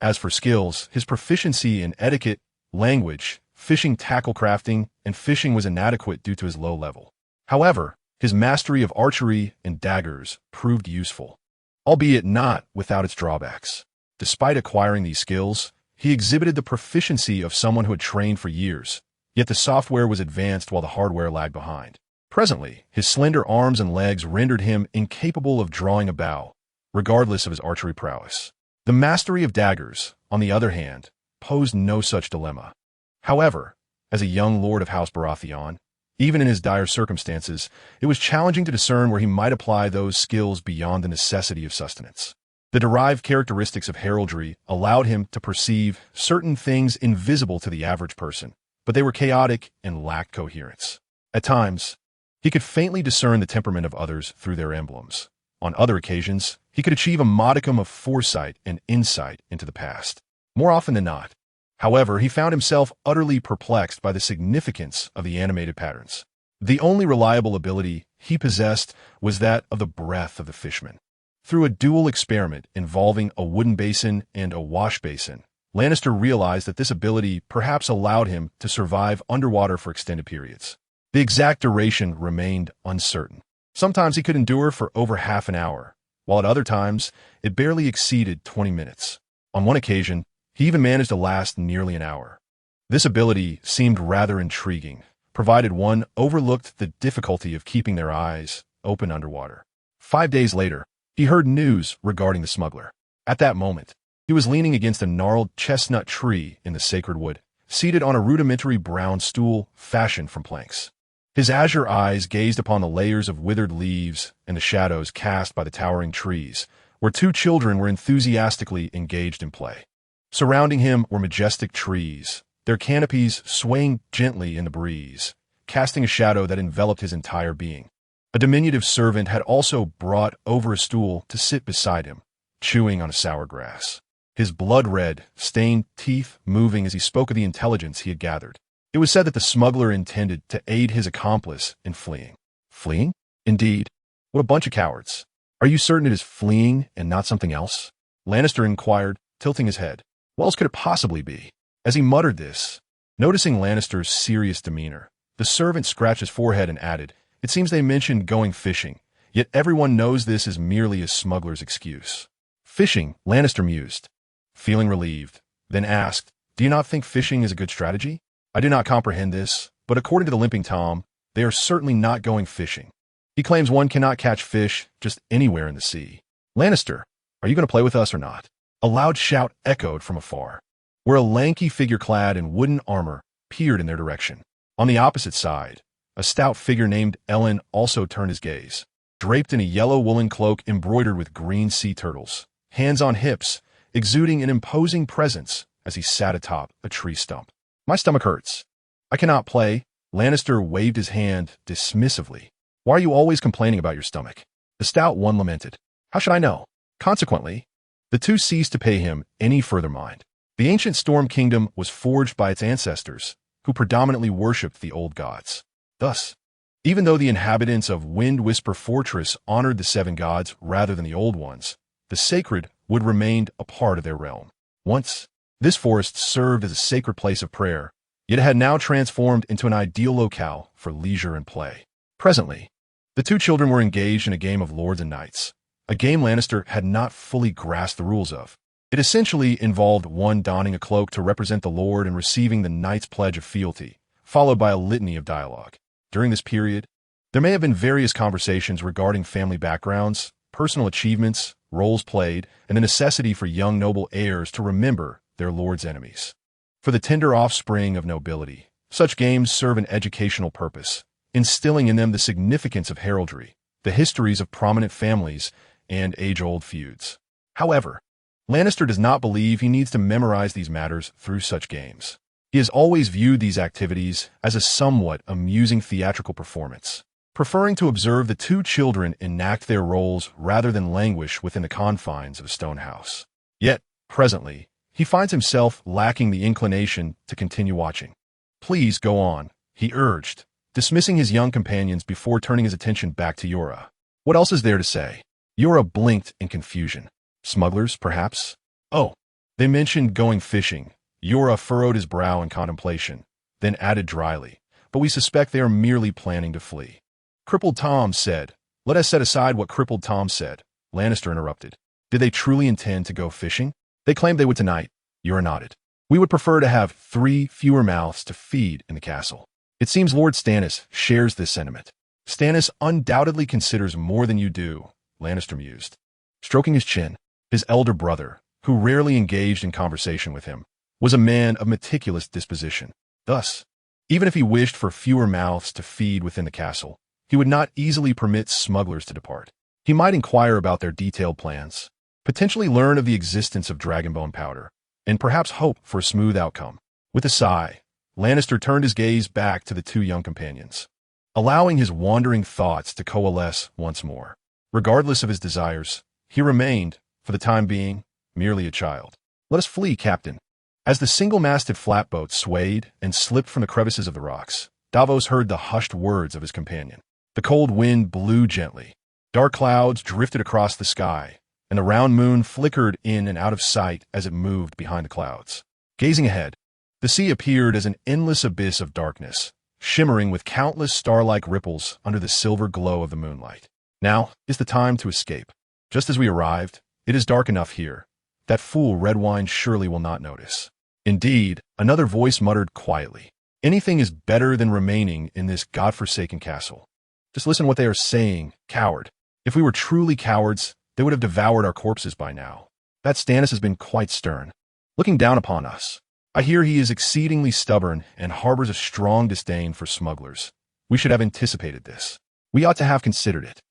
As for skills, his proficiency in etiquette, language, fishing tackle crafting, and fishing was inadequate due to his low level. However, his mastery of archery and daggers proved useful, albeit not without its drawbacks. Despite acquiring these skills, he exhibited the proficiency of someone who had trained for years, yet the software was advanced while the hardware lagged behind. Presently, his slender arms and legs rendered him incapable of drawing a bow, regardless of his archery prowess. The mastery of daggers, on the other hand, posed no such dilemma. However, as a young lord of House Baratheon, even in his dire circumstances, it was challenging to discern where he might apply those skills beyond the necessity of sustenance. The derived characteristics of heraldry allowed him to perceive certain things invisible to the average person, but they were chaotic and lacked coherence. At times, he could faintly discern the temperament of others through their emblems. On other occasions, he could achieve a modicum of foresight and insight into the past. More often than not, however, he found himself utterly perplexed by the significance of the animated patterns. The only reliable ability he possessed was that of the breath of the fishman. Through a dual experiment involving a wooden basin and a wash basin, Lannister realized that this ability perhaps allowed him to survive underwater for extended periods. The exact duration remained uncertain. Sometimes he could endure for over half an hour, while at other times it barely exceeded 20 minutes. On one occasion, he even managed to last nearly an hour. This ability seemed rather intriguing, provided one overlooked the difficulty of keeping their eyes open underwater. 5 days later, he heard news regarding the smuggler. At that moment, he was leaning against a gnarled chestnut tree in the sacred wood, seated on a rudimentary brown stool fashioned from planks. His azure eyes gazed upon the layers of withered leaves and the shadows cast by the towering trees, where 2 children were enthusiastically engaged in play. Surrounding him were majestic trees, their canopies swaying gently in the breeze, casting a shadow that enveloped his entire being. A diminutive servant had also brought over a stool to sit beside him, chewing on a sour grass, his blood-red, stained teeth moving as he spoke of the intelligence he had gathered. It was said that the smuggler intended to aid his accomplice in fleeing. Fleeing? Indeed. What a bunch of cowards. Are you certain it is fleeing and not something else? Lannister inquired, tilting his head. What else could it possibly be? As he muttered this, noticing Lannister's serious demeanor, the servant scratched his forehead and added, "It seems they mentioned going fishing, yet everyone knows this is merely a smuggler's excuse." Fishing, Lannister mused, feeling relieved, then asked, "Do you not think fishing is a good strategy?" "I do not comprehend this, but according to the Limping Tom, they are certainly not going fishing. He claims one cannot catch fish just anywhere in the sea." "Lannister, are you going to play with us or not?" A loud shout echoed from afar, where a lanky figure clad in wooden armor peered in their direction. On the opposite side, a stout figure named Ellen also turned his gaze, draped in a yellow woolen cloak embroidered with green sea turtles, hands on hips, exuding an imposing presence as he sat atop a tree stump. "My stomach hurts. I cannot play." Lannister waved his hand dismissively. "Why are you always complaining about your stomach?" The stout one lamented. "How should I know?" Consequently, the 2 ceased to pay him any further mind. The ancient Storm Kingdom was forged by its ancestors, who predominantly worshipped the old gods. Thus, even though the inhabitants of Wind Whisper Fortress honored the 7 gods rather than the old ones, the sacred would remain a part of their realm. Once, this forest served as a sacred place of prayer, yet it had now transformed into an ideal locale for leisure and play. Presently, the two children were engaged in a game of lords and knights, a game Lannister had not fully grasped the rules of. It essentially involved one donning a cloak to represent the lord and receiving the knight's pledge of fealty, followed by a litany of dialogue. During this period, there may have been various conversations regarding family backgrounds, personal achievements, roles played, and the necessity for young noble heirs to remember their lord's enemies. For the tender offspring of nobility, such games serve an educational purpose, instilling in them the significance of heraldry, the histories of prominent families, and age-old feuds. However, Lannister does not believe he needs to memorize these matters through such games. He has always viewed these activities as a somewhat amusing theatrical performance, preferring to observe the two children enact their roles rather than languish within the confines of a stone house. Yet, presently, he finds himself lacking the inclination to continue watching. "Please go on," he urged, dismissing his young companions before turning his attention back to Yora. "What else is there to say?" Yora blinked in confusion. "Smugglers, perhaps?" "Oh, they mentioned going fishing." Yora furrowed his brow in contemplation, then added dryly, "But we suspect they are merely planning to flee." Crippled Tom said. "Let us set aside what Crippled Tom said," Lannister interrupted. "Did they truly intend to go fishing?" "They claimed they would tonight," Yora nodded. "We would prefer to have 3 fewer mouths to feed in the castle." "It seems Lord Stannis shares this sentiment." "Stannis undoubtedly considers more than you do," Lannister mused. Stroking his chin, his elder brother, who rarely engaged in conversation with him, was a man of meticulous disposition. Thus, even if he wished for fewer mouths to feed within the castle, he would not easily permit smugglers to depart. He might inquire about their detailed plans, potentially learn of the existence of Dragonborn powder, and perhaps hope for a smooth outcome. With a sigh, Lannister turned his gaze back to the two young companions, allowing his wandering thoughts to coalesce once more. Regardless of his desires, he remained, for the time being, merely a child. "Let us flee, Captain." As the single-masted flatboat swayed and slipped from the crevices of the rocks, Davos heard the hushed words of his companion. The cold wind blew gently. Dark clouds drifted across the sky, and the round moon flickered in and out of sight as it moved behind the clouds. Gazing ahead, the sea appeared as an endless abyss of darkness, shimmering with countless star-like ripples under the silver glow of the moonlight. Now is the time to escape. Just as we arrived, it is dark enough here. That fool Redwine surely will not notice. Indeed, another voice muttered quietly. Anything is better than remaining in this godforsaken castle. Just listen to what they are saying, coward. If we were truly cowards, they would have devoured our corpses by now. That Stannis has been quite stern, looking down upon us. I hear he is exceedingly stubborn and harbors a strong disdain for smugglers. We should have anticipated this. We ought to have considered it.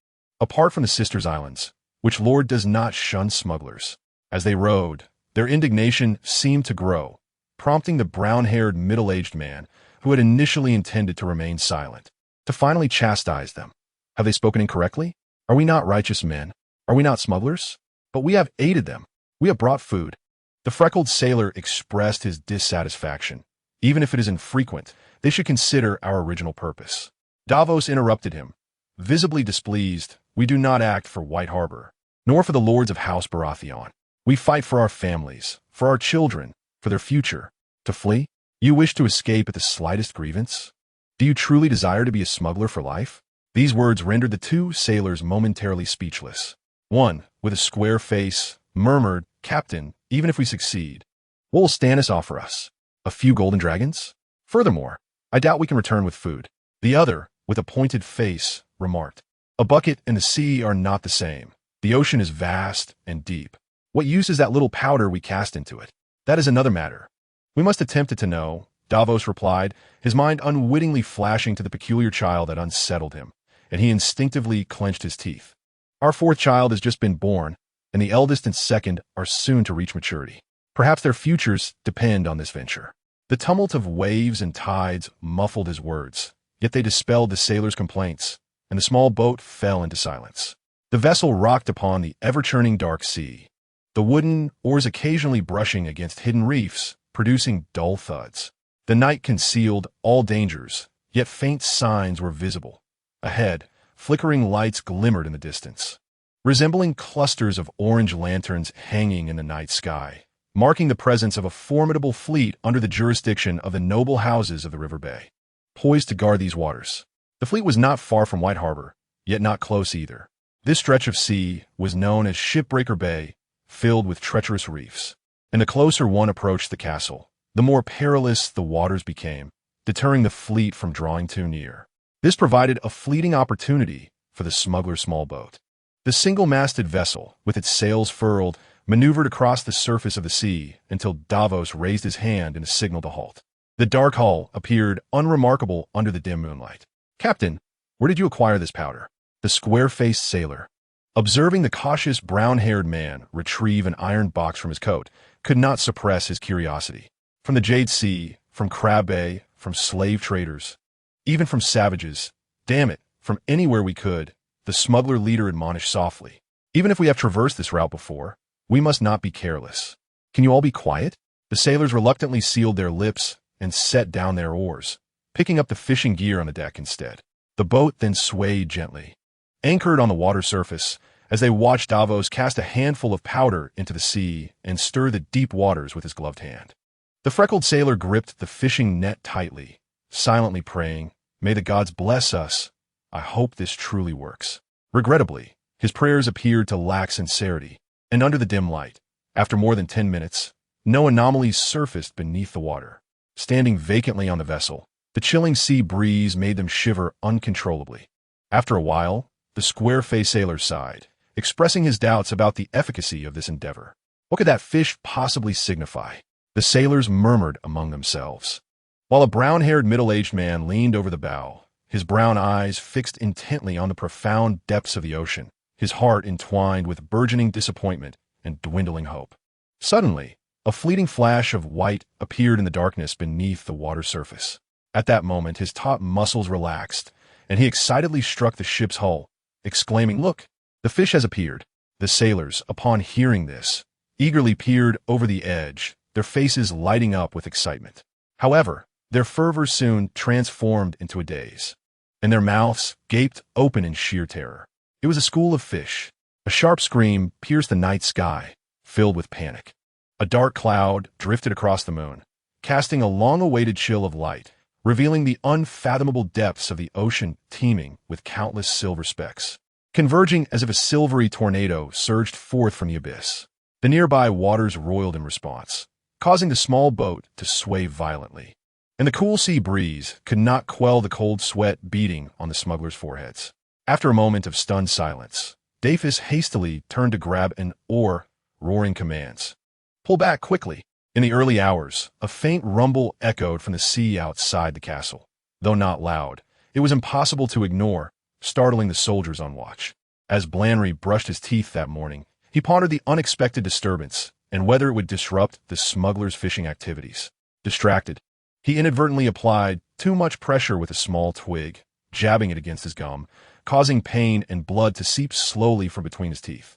Apart from the Sisters' Islands, which Lord does not shun smugglers. As they rowed, their indignation seemed to grow, prompting the brown-haired middle-aged man, who had initially intended to remain silent, to finally chastise them. Have they spoken incorrectly? Are we not righteous men? Are we not smugglers? But we have aided them. We have brought food. The freckled sailor expressed his dissatisfaction. Even if it is infrequent, they should consider our original purpose. Davos interrupted him. Visibly displeased, we do not act for White Harbor, nor for the lords of House Baratheon. We fight for our families, for our children, for their future. To flee? You wish to escape at the slightest grievance? Do you truly desire to be a smuggler for life? These words rendered the two sailors momentarily speechless. One, with a square face, murmured, "Captain, even if we succeed, what will Stannis offer us? A few golden dragons? Furthermore, I doubt we can return with food." The other, with a pointed face, remarked, "A bucket and the sea are not the same. The ocean is vast and deep. What use is that little powder we cast into it? That is another matter. We must attempt it to know," Davos replied, his mind unwittingly flashing to the peculiar child that unsettled him, and he instinctively clenched his teeth. "Our 4th child has just been born, and the eldest and second are soon to reach maturity. Perhaps their futures depend on this venture." The tumult of waves and tides muffled his words, yet they dispelled the sailor's complaints, and the small boat fell into silence. The vessel rocked upon the ever-churning dark sea, the wooden oars occasionally brushing against hidden reefs, producing dull thuds. The night concealed all dangers, yet faint signs were visible. Ahead, flickering lights glimmered in the distance, resembling clusters of orange lanterns hanging in the night sky. marking the presence of a formidable fleet under the jurisdiction of the noble houses of the River Bay, poised to guard these waters. The fleet was not far from White Harbor, yet not close either. This stretch of sea was known as Shipbreaker Bay, filled with treacherous reefs. And the closer one approached the castle, the more perilous the waters became, deterring the fleet from drawing too near. This provided a fleeting opportunity for the smuggler's small boat. The single-masted vessel, with its sails furled, maneuvered across the surface of the sea until Davos raised his hand in a signal to halt. The dark hull appeared unremarkable under the dim moonlight. "Captain, where did you acquire this powder?" The square-faced sailor, observing the cautious brown-haired man retrieve an iron box from his coat, could not suppress his curiosity. From the Jade Sea, from Crab Bay, from slave traders, even from savages, damn it, from anywhere we could, the smuggler leader admonished softly. "Even if we have traversed this route before, we must not be careless. Can you all be quiet?" The sailors reluctantly sealed their lips and set down their oars, picking up the fishing gear on the deck instead. The boat then swayed gently, anchored on the water surface, as they watched Davos cast a handful of powder into the sea and stir the deep waters with his gloved hand. The freckled sailor gripped the fishing net tightly, silently praying, "May the gods bless us. I hope this truly works." Regrettably, his prayers appeared to lack sincerity, and under the dim light, after more than 10 minutes, no anomalies surfaced beneath the water. Standing vacantly on the vessel, the chilling sea breeze made them shiver uncontrollably. After a while, the square-faced sailor sighed, expressing his doubts about the efficacy of this endeavor. What could that fish possibly signify? The sailors murmured among themselves, while a brown-haired middle-aged man leaned over the bow, his brown eyes fixed intently on the profound depths of the ocean, his heart entwined with burgeoning disappointment and dwindling hope. Suddenly, a fleeting flash of white appeared in the darkness beneath the water surface. At that moment, his taut muscles relaxed, and he excitedly struck the ship's hull, exclaiming, "Look, the fish has appeared." The sailors, upon hearing this, eagerly peered over the edge, their faces lighting up with excitement. However, their fervor soon transformed into a daze, and their mouths gaped open in sheer terror. It was a school of fish. A sharp scream pierced the night sky, filled with panic. A dark cloud drifted across the moon, casting a long-awaited chill of light, revealing the unfathomable depths of the ocean teeming with countless silver specks. Converging as if a silvery tornado surged forth from the abyss, the nearby waters roiled in response, causing the small boat to sway violently. And the cool sea breeze could not quell the cold sweat beating on the smugglers' foreheads. After a moment of stunned silence, Dafis hastily turned to grab an oar, roaring commands. "Pull back quickly." In the early hours, a faint rumble echoed from the sea outside the castle. Though not loud, it was impossible to ignore, startling the soldiers on watch. As Blanry brushed his teeth that morning, he pondered the unexpected disturbance and whether it would disrupt the smugglers' fishing activities. Distracted, he inadvertently applied too much pressure with a small twig, jabbing it against his gum, causing pain and blood to seep slowly from between his teeth.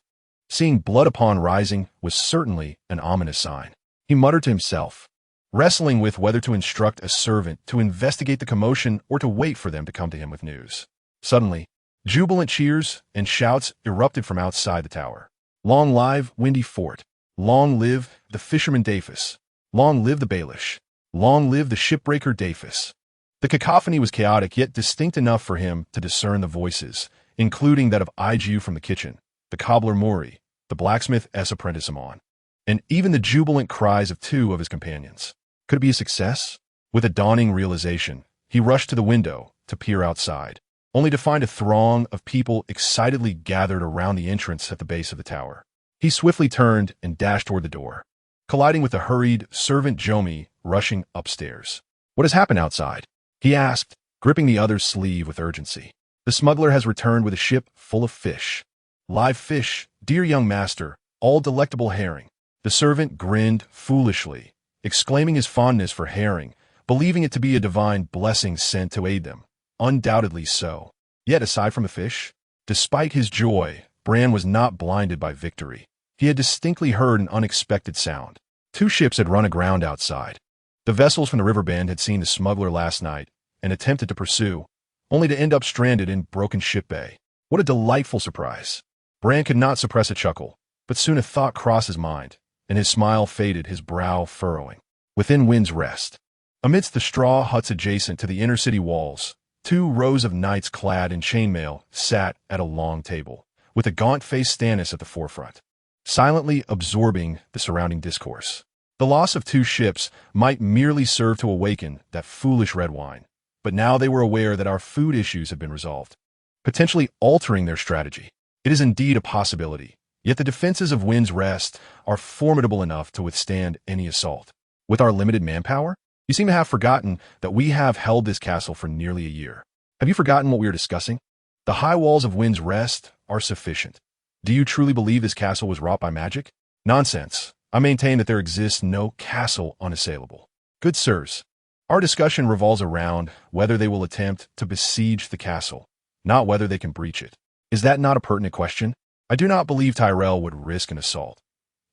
Seeing blood upon rising was certainly an ominous sign. He muttered to himself, wrestling with whether to instruct a servant to investigate the commotion or to wait for them to come to him with news. Suddenly, jubilant cheers and shouts erupted from outside the tower. "Long live Windy Fort! Long live the fisherman Dafis! Long live the Baelish! Long live the shipbreaker Dafis!" The cacophony was chaotic yet distinct enough for him to discern the voices, including that of Iju from the kitchen, the cobbler Mori, the blacksmith apprentice Amon, and even the jubilant cries of two of his companions. Could it be a success? With a dawning realization, he rushed to the window to peer outside, only to find a throng of people excitedly gathered around the entrance at the base of the tower. He swiftly turned and dashed toward the door, colliding with the hurried servant Jomi rushing upstairs. "What has happened outside?" he asked, gripping the other's sleeve with urgency. "The smuggler has returned with a ship full of fish. Live fish, dear young master, all delectable herring." The servant grinned foolishly, exclaiming his fondness for herring, believing it to be a divine blessing sent to aid them. Undoubtedly so. Yet aside from the fish, despite his joy, Bran was not blinded by victory. He had distinctly heard an unexpected sound. 2 ships had run aground outside. The vessels from the river band had seen the smuggler last night and attempted to pursue, only to end up stranded in Broken Ship Bay. What a delightful surprise. Bran could not suppress a chuckle, but soon a thought crossed his mind, and his smile faded, his brow furrowing. Within Wind's Rest, amidst the straw huts adjacent to the inner city walls, 2 rows of knights clad in chainmail sat at a long table, with a gaunt-faced Stannis at the forefront, silently absorbing the surrounding discourse. The loss of 2 ships might merely serve to awaken that foolish red wine, but now they were aware that our food issues had been resolved, potentially altering their strategy. It is indeed a possibility, yet the defenses of Wind's Rest are formidable enough to withstand any assault. With our limited manpower, you seem to have forgotten that we have held this castle for nearly a year. Have you forgotten what we are discussing? The high walls of Wind's Rest are sufficient. Do you truly believe this castle was wrought by magic? Nonsense. I maintain that there exists no castle unassailable. Good sirs, our discussion revolves around whether they will attempt to besiege the castle, not whether they can breach it. Is that not a pertinent question? I do not believe Tyrell would risk an assault.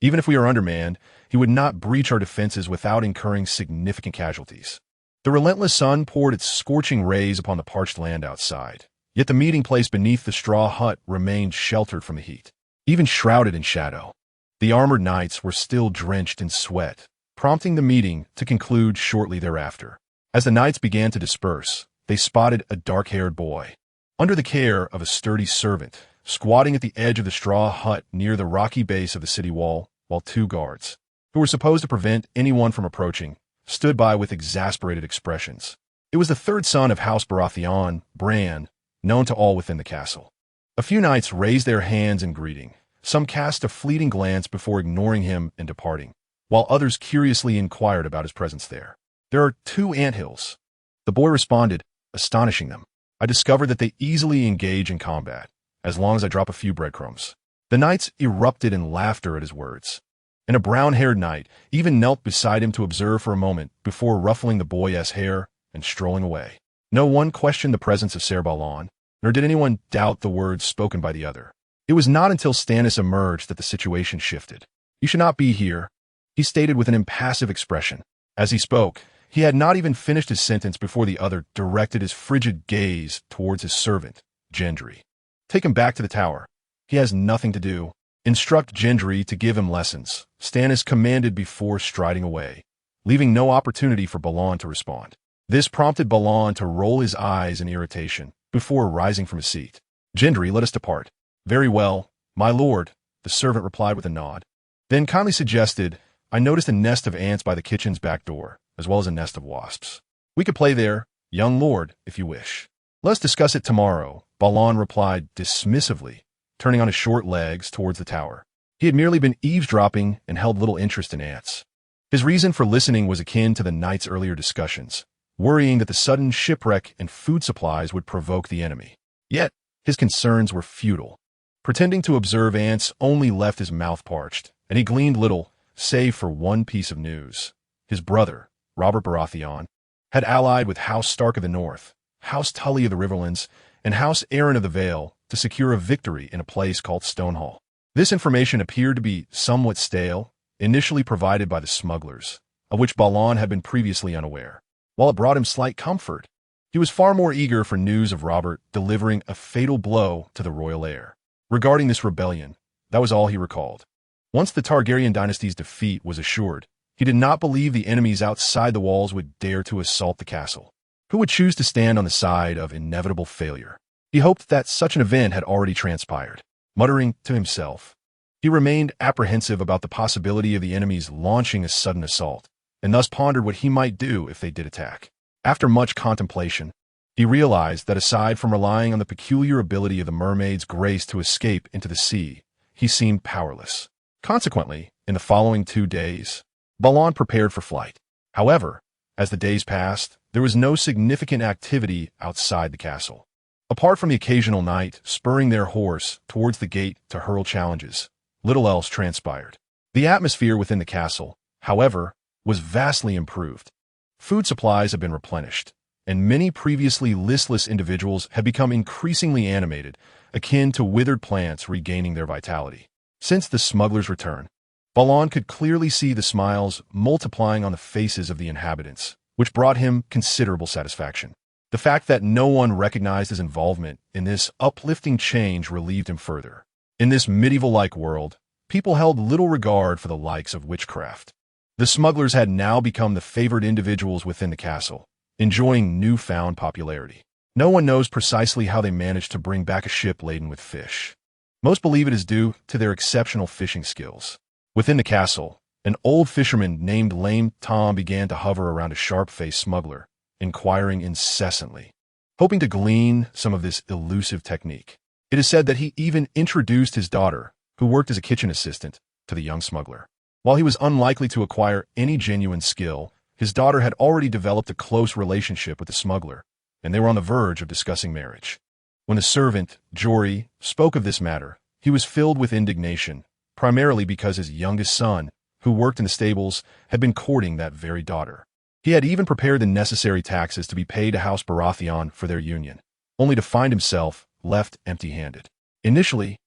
Even if we are undermanned, he would not breach our defenses without incurring significant casualties. The relentless sun poured its scorching rays upon the parched land outside, yet the meeting place beneath the straw hut remained sheltered from the heat, even shrouded in shadow. The armored knights were still drenched in sweat, prompting the meeting to conclude shortly thereafter. As the knights began to disperse, they spotted a dark-haired boy, under the care of a sturdy servant, squatting at the edge of the straw hut near the rocky base of the city wall, while 2 guards, who were supposed to prevent anyone from approaching, stood by with exasperated expressions. It was the 3rd son of House Baratheon, Bran, known to all within the castle. A few knights raised their hands in greeting. Some cast a fleeting glance before ignoring him and departing, while others curiously inquired about his presence there. There are 2 anthills. The boy responded, astonishing them. I discovered that they easily engage in combat, as long as I drop a few breadcrumbs. The knights erupted in laughter at his words, and a brown-haired knight even knelt beside him to observe for a moment before ruffling the boy's hair and strolling away. No one questioned the presence of Ser Balon, nor did anyone doubt the words spoken by the other. It was not until Stannis emerged that the situation shifted. You should not be here, he stated with an impassive expression. As he spoke, he had not even finished his sentence before the other directed his frigid gaze towards his servant, Gendry. Take him back to the tower. He has nothing to do. Instruct Gendry to give him lessons, Stannis commanded before striding away, leaving no opportunity for Balon to respond. This prompted Balon to roll his eyes in irritation before rising from his seat. Gendry, let us depart. Very well, my lord, the servant replied with a nod. Then kindly suggested, I noticed a nest of ants by the kitchen's back door, as well as a nest of wasps. We could play there, young lord, if you wish. Let's discuss it tomorrow, Balon replied dismissively, turning on his short legs towards the tower. He had merely been eavesdropping and held little interest in ants. His reason for listening was akin to the knight's earlier discussions, worrying that the sudden shipwreck and food supplies would provoke the enemy. Yet, his concerns were futile. Pretending to observe ants only left his mouth parched, and he gleaned little, save for one piece of news. His brother, Robert Baratheon, had allied with House Stark of the North, House Tully of the Riverlands, and House Arryn of the Vale to secure a victory in a place called Stonehall. This information appeared to be somewhat stale, initially provided by the smugglers, of which Balon had been previously unaware. While it brought him slight comfort, he was far more eager for news of Robert delivering a fatal blow to the royal heir. Regarding this rebellion, that was all he recalled. Once the Targaryen dynasty's defeat was assured, he did not believe the enemies outside the walls would dare to assault the castle. Who would choose to stand on the side of inevitable failure? He hoped that such an event had already transpired. Muttering to himself, he remained apprehensive about the possibility of the enemies launching a sudden assault, and thus pondered what he might do if they did attack. After much contemplation, he realized that aside from relying on the peculiar ability of the mermaid's grace to escape into the sea, he seemed powerless. Consequently, in the following 2 days, Balon prepared for flight. However, as the days passed, there was no significant activity outside the castle. Apart from the occasional knight spurring their horse towards the gate to hurl challenges, little else transpired. The atmosphere within the castle, however, was vastly improved. Food supplies had been replenished, and many previously listless individuals had become increasingly animated, akin to withered plants regaining their vitality. Since the smuggler's return, Balon could clearly see the smiles multiplying on the faces of the inhabitants, which brought him considerable satisfaction. The fact that no one recognized his involvement in this uplifting change relieved him further. In this medieval-like world, people held little regard for the likes of witchcraft. The smugglers had now become the favored individuals within the castle, enjoying newfound popularity. No one knows precisely how they managed to bring back a ship laden with fish. Most believe it is due to their exceptional fishing skills. Within the castle, an old fisherman named Lame Tom began to hover around a sharp-faced smuggler, inquiring incessantly, hoping to glean some of this elusive technique. It is said that he even introduced his daughter, who worked as a kitchen assistant, to the young smuggler. While he was unlikely to acquire any genuine skill, his daughter had already developed a close relationship with the smuggler, and they were on the verge of discussing marriage. When the servant, Jory, spoke of this matter, he was filled with indignation, primarily because his youngest son, who worked in the stables, had been courting that very daughter. He had even prepared the necessary taxes to be paid to House Baratheon for their union, only to find himself left empty-handed. Initially,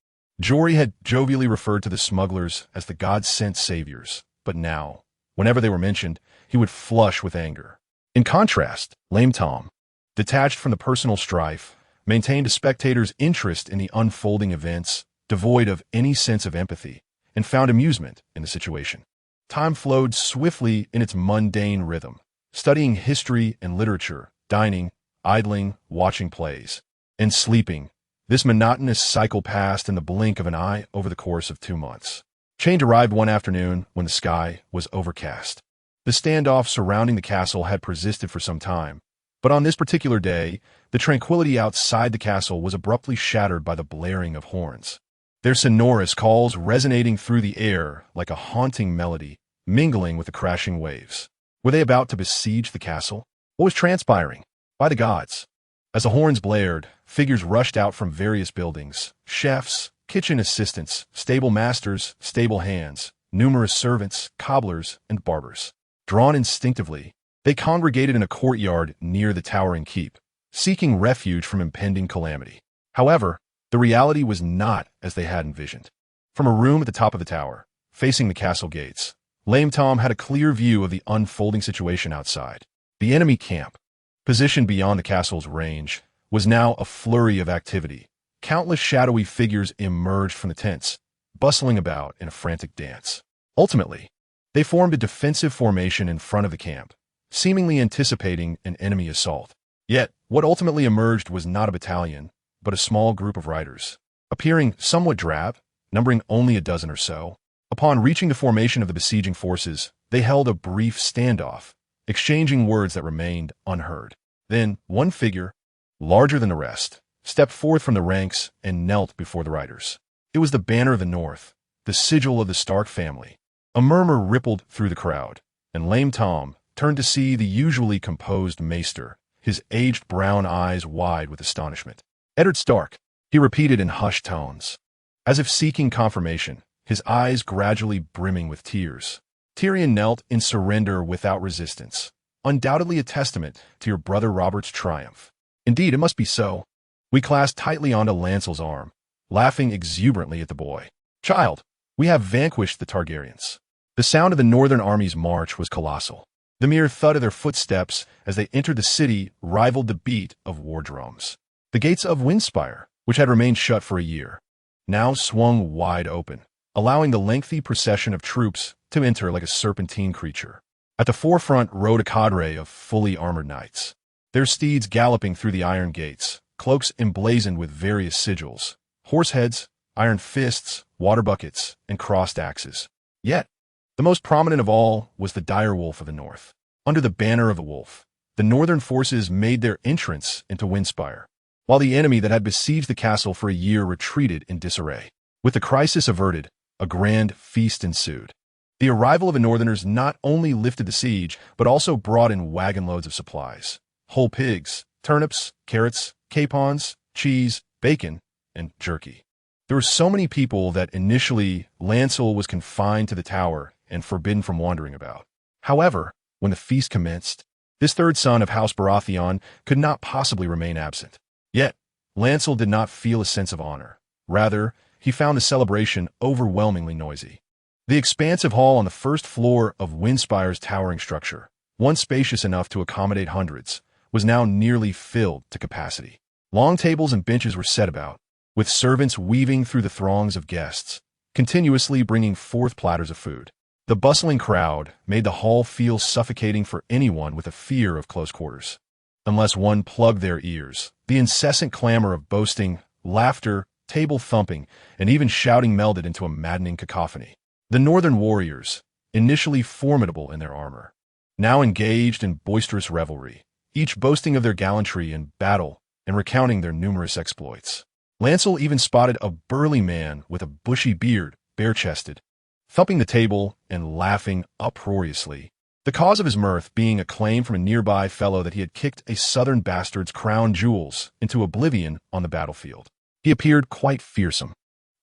Jory had jovially referred to the smugglers as the God-sent saviors, but now, whenever they were mentioned, he would flush with anger. In contrast, Lame Tom, detached from the personal strife, maintained a spectator's interest in the unfolding events, devoid of any sense of empathy, and found amusement in the situation. Time flowed swiftly in its mundane rhythm, studying history and literature, dining, idling, watching plays, and sleeping. This monotonous cycle passed in the blink of an eye over the course of 2 months. Change arrived one afternoon when the sky was overcast. The standoff surrounding the castle had persisted for some time, but on this particular day, the tranquility outside the castle was abruptly shattered by the blaring of horns. Their sonorous calls resonating through the air like a haunting melody, mingling with the crashing waves. Were they about to besiege the castle? What was transpiring? By the gods! As the horns blared, figures rushed out from various buildings. Chefs, kitchen assistants, stable masters, stable hands, numerous servants, cobblers, and barbers. Drawn instinctively, they congregated in a courtyard near the towering keep, seeking refuge from impending calamity. However, the reality was not as they had envisioned. From a room at the top of the tower, facing the castle gates, Lame Tom had a clear view of the unfolding situation outside. The enemy camp, positioned beyond the castle's range, was now a flurry of activity. Countless shadowy figures emerged from the tents, bustling about in a frantic dance. Ultimately, they formed a defensive formation in front of the camp, seemingly anticipating an enemy assault. Yet, what ultimately emerged was not a battalion, but a small group of riders, appearing somewhat drab, numbering only a dozen or so. Upon reaching the formation of the besieging forces, they held a brief standoff, exchanging words that remained unheard. Then, one figure, larger than the rest, stepped forth from the ranks and knelt before the riders. It was the banner of the North, the sigil of the Stark family. A murmur rippled through the crowd, and Lame Tom turned to see the usually composed maester, his aged brown eyes wide with astonishment. "Eddard Stark," he repeated in hushed tones, as if seeking confirmation, his eyes gradually brimming with tears. "Tyrion knelt in surrender without resistance, undoubtedly a testament to your brother Robert's triumph." "Indeed, it must be so." We clasped tightly onto Lancel's arm, laughing exuberantly at the boy. "Child, we have vanquished the Targaryens." The sound of the northern army's march was colossal. The mere thud of their footsteps as they entered the city rivaled the beat of war drums. The gates of Windspire, which had remained shut for a year, now swung wide open, allowing the lengthy procession of troops to enter like a serpentine creature. At the forefront rode a cadre of fully armored knights, their steeds galloping through the iron gates, cloaks emblazoned with various sigils, horse heads, iron fists, water buckets, and crossed axes. Yet, the most prominent of all was the direwolf of the north. Under the banner of the wolf, the northern forces made their entrance into Windspire, while the enemy that had besieged the castle for a year retreated in disarray. With the crisis averted, a grand feast ensued. The arrival of the Northerners not only lifted the siege, but also brought in wagon loads of supplies. Whole pigs, turnips, carrots, capons, cheese, bacon, and jerky. There were so many people that initially Lancel was confined to the tower and forbidden from wandering about. However, when the feast commenced, this third son of House Baratheon could not possibly remain absent. Yet, Lancel did not feel a sense of honor. Rather, he found the celebration overwhelmingly noisy. The expansive hall on the first floor of Windspire's towering structure, once spacious enough to accommodate hundreds, was now nearly filled to capacity. Long tables and benches were set about, with servants weaving through the throngs of guests, continuously bringing forth platters of food. The bustling crowd made the hall feel suffocating for anyone with a fear of close quarters. Unless one plugged their ears, the incessant clamor of boasting, laughter, table thumping, and even shouting melded into a maddening cacophony. The northern warriors, initially formidable in their armor, now engaged in boisterous revelry, each boasting of their gallantry in battle and recounting their numerous exploits. Lancel even spotted a burly man with a bushy beard, bare-chested, thumping the table and laughing uproariously, the cause of his mirth being a claim from a nearby fellow that he had kicked a southern bastard's crown jewels into oblivion on the battlefield. He appeared quite fearsome.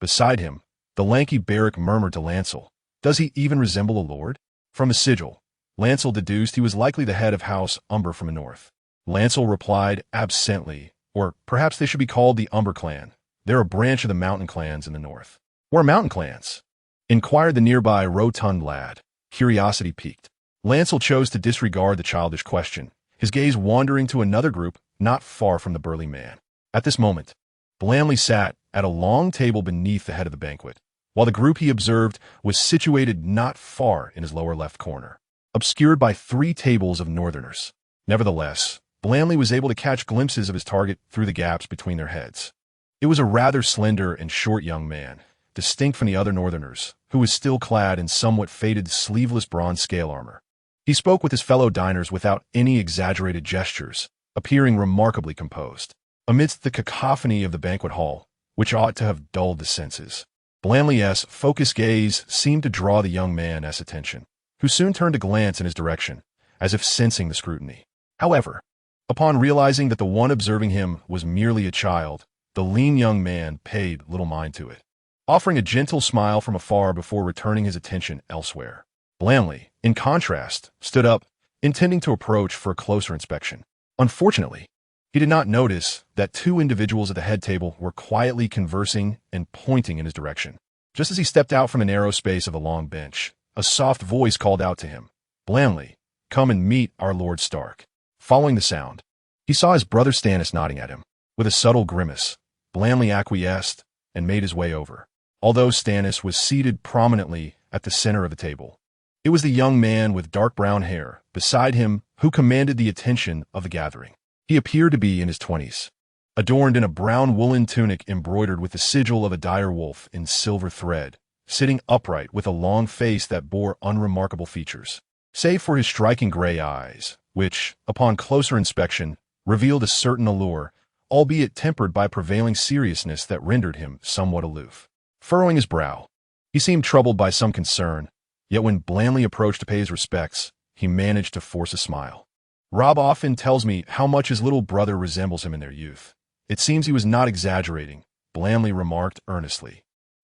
Beside him, the lanky barrack murmured to Lancel, "Does he even resemble a lord?" From his sigil, Lancel deduced he was likely the head of House Umber from the north. Lancel replied absently, or perhaps they should be called the Umber clan. They're a branch of the mountain clans in the north. What are mountain clans? Inquired the nearby rotund lad, curiosity piqued. Lancel chose to disregard the childish question, his gaze wandering to another group not far from the burly man. At this moment, Blandly sat at a long table beneath the head of the banquet, while the group he observed was situated not far in his lower left corner, obscured by 3 tables of northerners. Nevertheless, Blandly was able to catch glimpses of his target through the gaps between their heads. It was a rather slender and short young man, distinct from the other northerners, who was still clad in somewhat faded sleeveless bronze scale armor. He spoke with his fellow diners without any exaggerated gestures, appearing remarkably composed. Amidst the cacophony of the banquet hall, which ought to have dulled the senses, Blandly's focused gaze seemed to draw the young man's attention, who soon turned to glance in his direction, as if sensing the scrutiny. However, upon realizing that the one observing him was merely a child, the lean young man paid little mind to it, offering a gentle smile from afar before returning his attention elsewhere. Blandly, in contrast, stood up, intending to approach for a closer inspection. Unfortunately, he did not notice that 2 individuals at the head table were quietly conversing and pointing in his direction. Just as he stepped out from the narrow space of a long bench, a soft voice called out to him, "Blandly, come and meet our Lord Stark." Following the sound, he saw his brother Stannis nodding at him. With a subtle grimace, Blandly acquiesced and made his way over. Although Stannis was seated prominently at the center of the table, it was the young man with dark brown hair beside him who commanded the attention of the gathering. He appeared to be in his 20s, adorned in a brown woolen tunic embroidered with the sigil of a dire wolf in silver thread, sitting upright with a long face that bore unremarkable features, save for his striking gray eyes, which, upon closer inspection, revealed a certain allure, albeit tempered by prevailing seriousness that rendered him somewhat aloof. Furrowing his brow, he seemed troubled by some concern, yet when Blandly approached to pay his respects, he managed to force a smile. "Robb often tells me how much his little brother resembles him in their youth. It seems he was not exaggerating," Blandly remarked earnestly,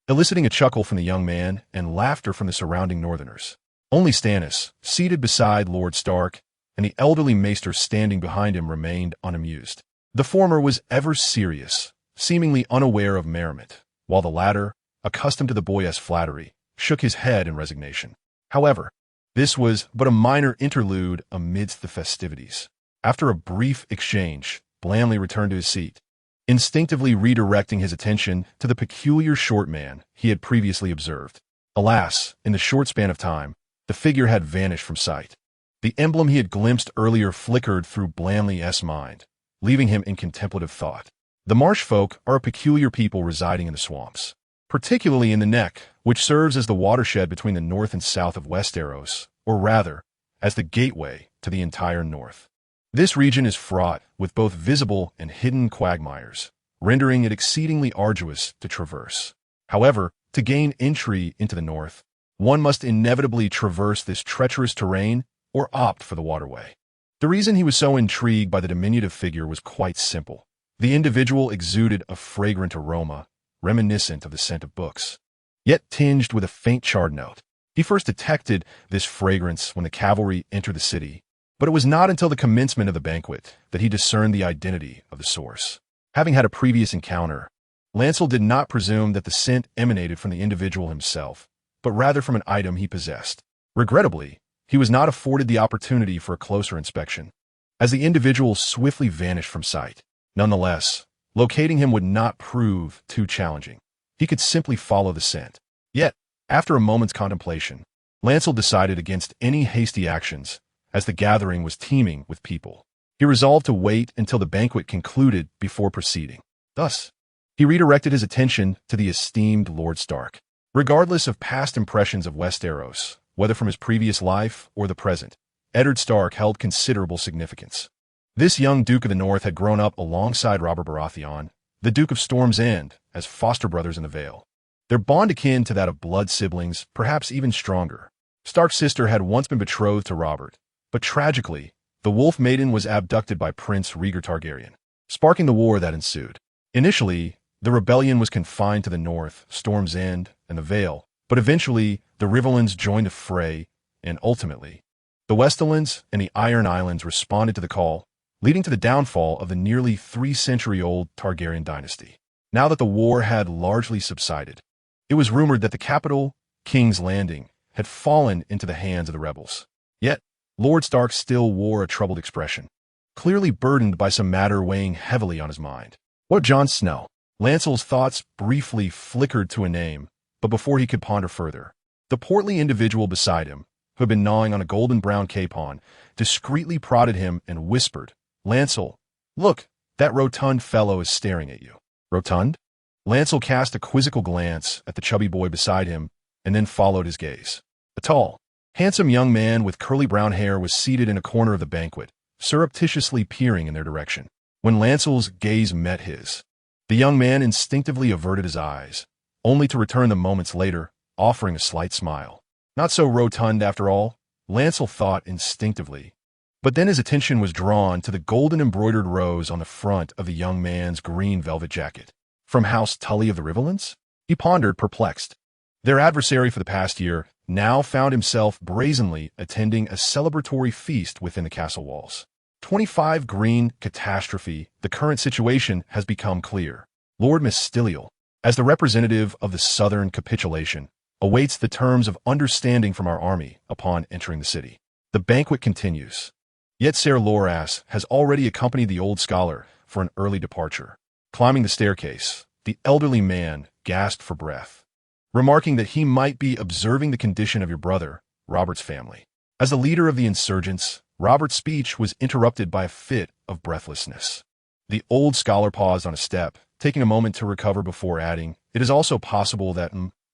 eliciting a chuckle from the young man and laughter from the surrounding northerners. Only Stannis, seated beside Lord Stark, and the elderly maester standing behind him remained unamused. The former was ever serious, seemingly unaware of merriment, while the latter, accustomed to the boyish flattery, shook his head in resignation. However, this was but a minor interlude amidst the festivities. After a brief exchange, Blandly returned to his seat, instinctively redirecting his attention to the peculiar short man he had previously observed. Alas, in the short span of time, the figure had vanished from sight. The emblem he had glimpsed earlier flickered through Blandly's mind, leaving him in contemplative thought. The marsh folk are a peculiar people residing in the swamps, particularly in the neck, which serves as the watershed between the north and south of Westeros, or rather, as the gateway to the entire north. This region is fraught with both visible and hidden quagmires, rendering it exceedingly arduous to traverse. However, to gain entry into the north, one must inevitably traverse this treacherous terrain or opt for the waterway. The reason he was so intrigued by the diminutive figure was quite simple. The individual exuded a fragrant aroma, reminiscent of the scent of books, yet tinged with a faint charred note. He first detected this fragrance when the cavalry entered the city, but it was not until the commencement of the banquet that he discerned the identity of the source. Having had a previous encounter, Lancel did not presume that the scent emanated from the individual himself, but rather from an item he possessed. Regrettably, he was not afforded the opportunity for a closer inspection, as the individual swiftly vanished from sight. Nonetheless, locating him would not prove too challenging. He could simply follow the scent. Yet, after a moment's contemplation, Lancel decided against any hasty actions, as the gathering was teeming with people. He resolved to wait until the banquet concluded before proceeding. Thus, he redirected his attention to the esteemed Lord Stark. Regardless of past impressions of Westeros, whether from his previous life or the present, Eddard Stark held considerable significance. This young Duke of the North had grown up alongside Robert Baratheon, the Duke of Storm's End, as foster brothers in the Vale. Their bond akin to that of blood siblings, perhaps even stronger. Stark's sister had once been betrothed to Robert, but tragically, the Wolf Maiden was abducted by Prince Rhaegar Targaryen, sparking the war that ensued. Initially, the rebellion was confined to the north, Storm's End, and the Vale, but eventually the Riverlands joined the fray, and ultimately, the Westerlands and the Iron Islands responded to the call, leading to the downfall of the nearly 3-century-old Targaryen dynasty. Now that the war had largely subsided, it was rumored that the capital, King's Landing, had fallen into the hands of the rebels. Yet, Lord Stark still wore a troubled expression, clearly burdened by some matter weighing heavily on his mind. What of Jon Snow? Lancel's thoughts briefly flickered to a name, but before he could ponder further, the portly individual beside him, who had been gnawing on a golden-brown capon, discreetly prodded him and whispered, "Lancel, look, that rotund fellow is staring at you." Rotund? Lancel cast a quizzical glance at the chubby boy beside him and then followed his gaze. A tall, handsome young man with curly brown hair was seated in a corner of the banquet, surreptitiously peering in their direction. When Lancel's gaze met his, the young man instinctively averted his eyes, only to return them moments later, offering a slight smile. Not so rotund after all, Lancel thought instinctively. But then his attention was drawn to the golden embroidered rose on the front of the young man's green velvet jacket. From House Tully of the Riverlands? He pondered, perplexed. Their adversary for the past year now found himself brazenly attending a celebratory feast within the castle walls. 25 green catastrophe. The current situation has become clear. Lord Mystiliel, as the representative of the southern capitulation, awaits the terms of understanding from our army upon entering the city. The banquet continues. Yet Ser Loras has already accompanied the old scholar for an early departure. Climbing the staircase, the elderly man gasped for breath, remarking that he might be observing the condition of your brother, Robert's family. As the leader of the insurgents, Robert's speech was interrupted by a fit of breathlessness. The old scholar paused on a step, taking a moment to recover before adding, "It is also possible that,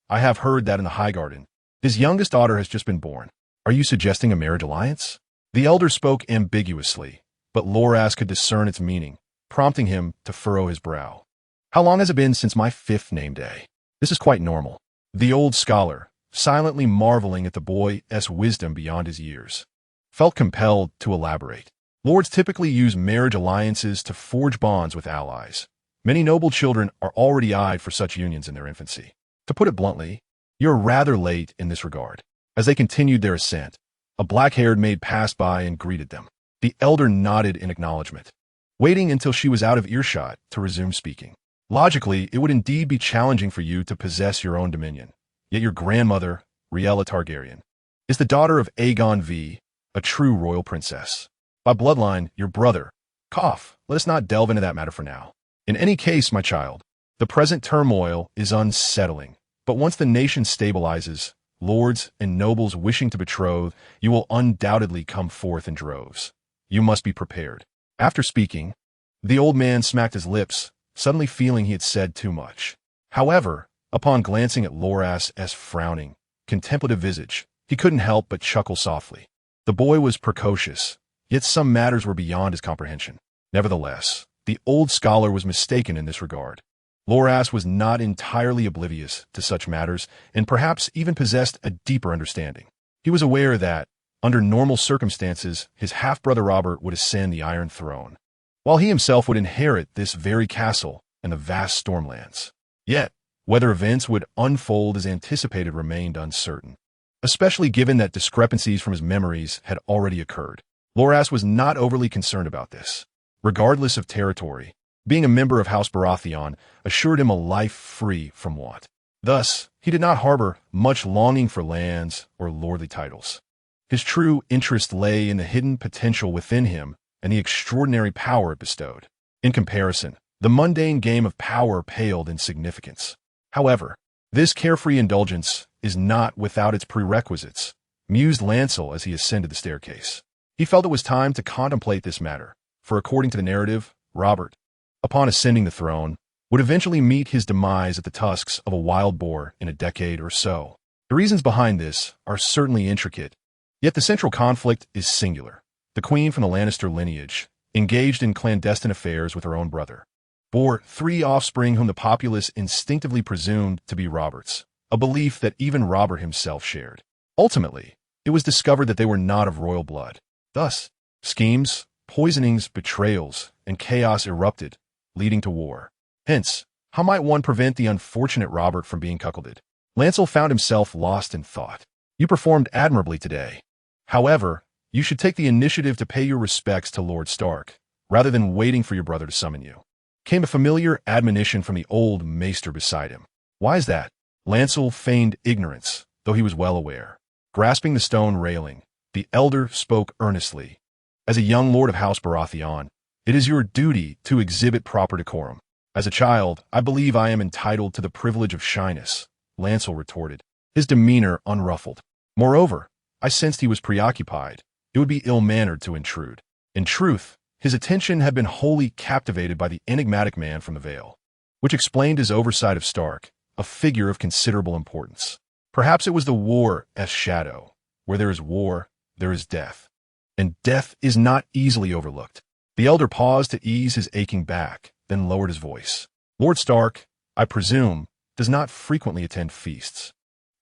I have heard that in the Highgarden, his youngest daughter has just been born. Are you suggesting a marriage alliance?" The elder spoke ambiguously, but Loras could discern its meaning, prompting him to furrow his brow. "How long has it been since my 5th name day? This is quite normal." The old scholar, silently marveling at the boy's wisdom beyond his years, felt compelled to elaborate. Lords typically use marriage alliances to forge bonds with allies. Many noble children are already eyed for such unions in their infancy. To put it bluntly, you're rather late in this regard. As they continued their ascent, a black-haired maid passed by and greeted them. The elder nodded in acknowledgement, waiting until she was out of earshot to resume speaking. Logically, it would indeed be challenging for you to possess your own dominion. Yet your grandmother, Rhaella Targaryen, is the daughter of Aegon V, a true royal princess. By bloodline, your brother. Let us not delve into that matter for now. In any case, my child, the present turmoil is unsettling. But once the nation stabilizes, lords and nobles wishing to betroth, you will undoubtedly come forth in droves. You must be prepared. After speaking, the old man smacked his lips, suddenly feeling he had said too much. However, upon glancing at Loras's frowning, contemplative visage, he couldn't help but chuckle softly. The boy was precocious, yet some matters were beyond his comprehension. Nevertheless, the old scholar was mistaken in this regard. Loras was not entirely oblivious to such matters, and perhaps even possessed a deeper understanding. He was aware that, under normal circumstances, his half-brother Robert would ascend the Iron Throne, while he himself would inherit this very castle and the vast Stormlands. Yet, whether events would unfold as anticipated remained uncertain, especially given that discrepancies from his memories had already occurred. Loras was not overly concerned about this. Regardless of territory, being a member of House Baratheon assured him a life free from want. Thus, he did not harbor much longing for lands or lordly titles. His true interest lay in the hidden potential within him and the extraordinary power it bestowed. In comparison, the mundane game of power paled in significance. However, This carefree indulgence is not without its prerequisites, mused Lancel as he ascended the staircase. He felt it was time to contemplate this matter, for according to the narrative, Robert, upon ascending the throne, would eventually meet his demise at the tusks of a wild boar in a decade or so. The reasons behind this are certainly intricate, yet the central conflict is singular. The queen from the Lannister lineage, engaged in clandestine affairs with her own brother, bore 3 offspring whom the populace instinctively presumed to be Robert's, a belief that even Robert himself shared. Ultimately, it was discovered that they were not of royal blood. Thus, schemes, poisonings, betrayals, and chaos erupted, leading to war. Hence, how might one prevent the unfortunate Robert from being cuckolded? Lancel found himself lost in thought. You performed admirably today. However, you should take the initiative to pay your respects to Lord Stark, rather than waiting for your brother to summon you. Came a familiar admonition from the old maester beside him. Why is that? Lancel feigned ignorance, though he was well aware. Grasping the stone railing, the elder spoke earnestly. As a young lord of House Baratheon, it is your duty to exhibit proper decorum. As a child, I believe I am entitled to the privilege of shyness, Lancel retorted, his demeanor unruffled. Moreover, I sensed he was preoccupied. It would be ill-mannered to intrude. In truth, his attention had been wholly captivated by the enigmatic man from the Vale, which explained his oversight of Stark, a figure of considerable importance. Perhaps it was the war's shadow. Where there is war, there is death. And death is not easily overlooked. The elder paused to ease his aching back, then lowered his voice. Lord Stark, I presume, does not frequently attend feasts.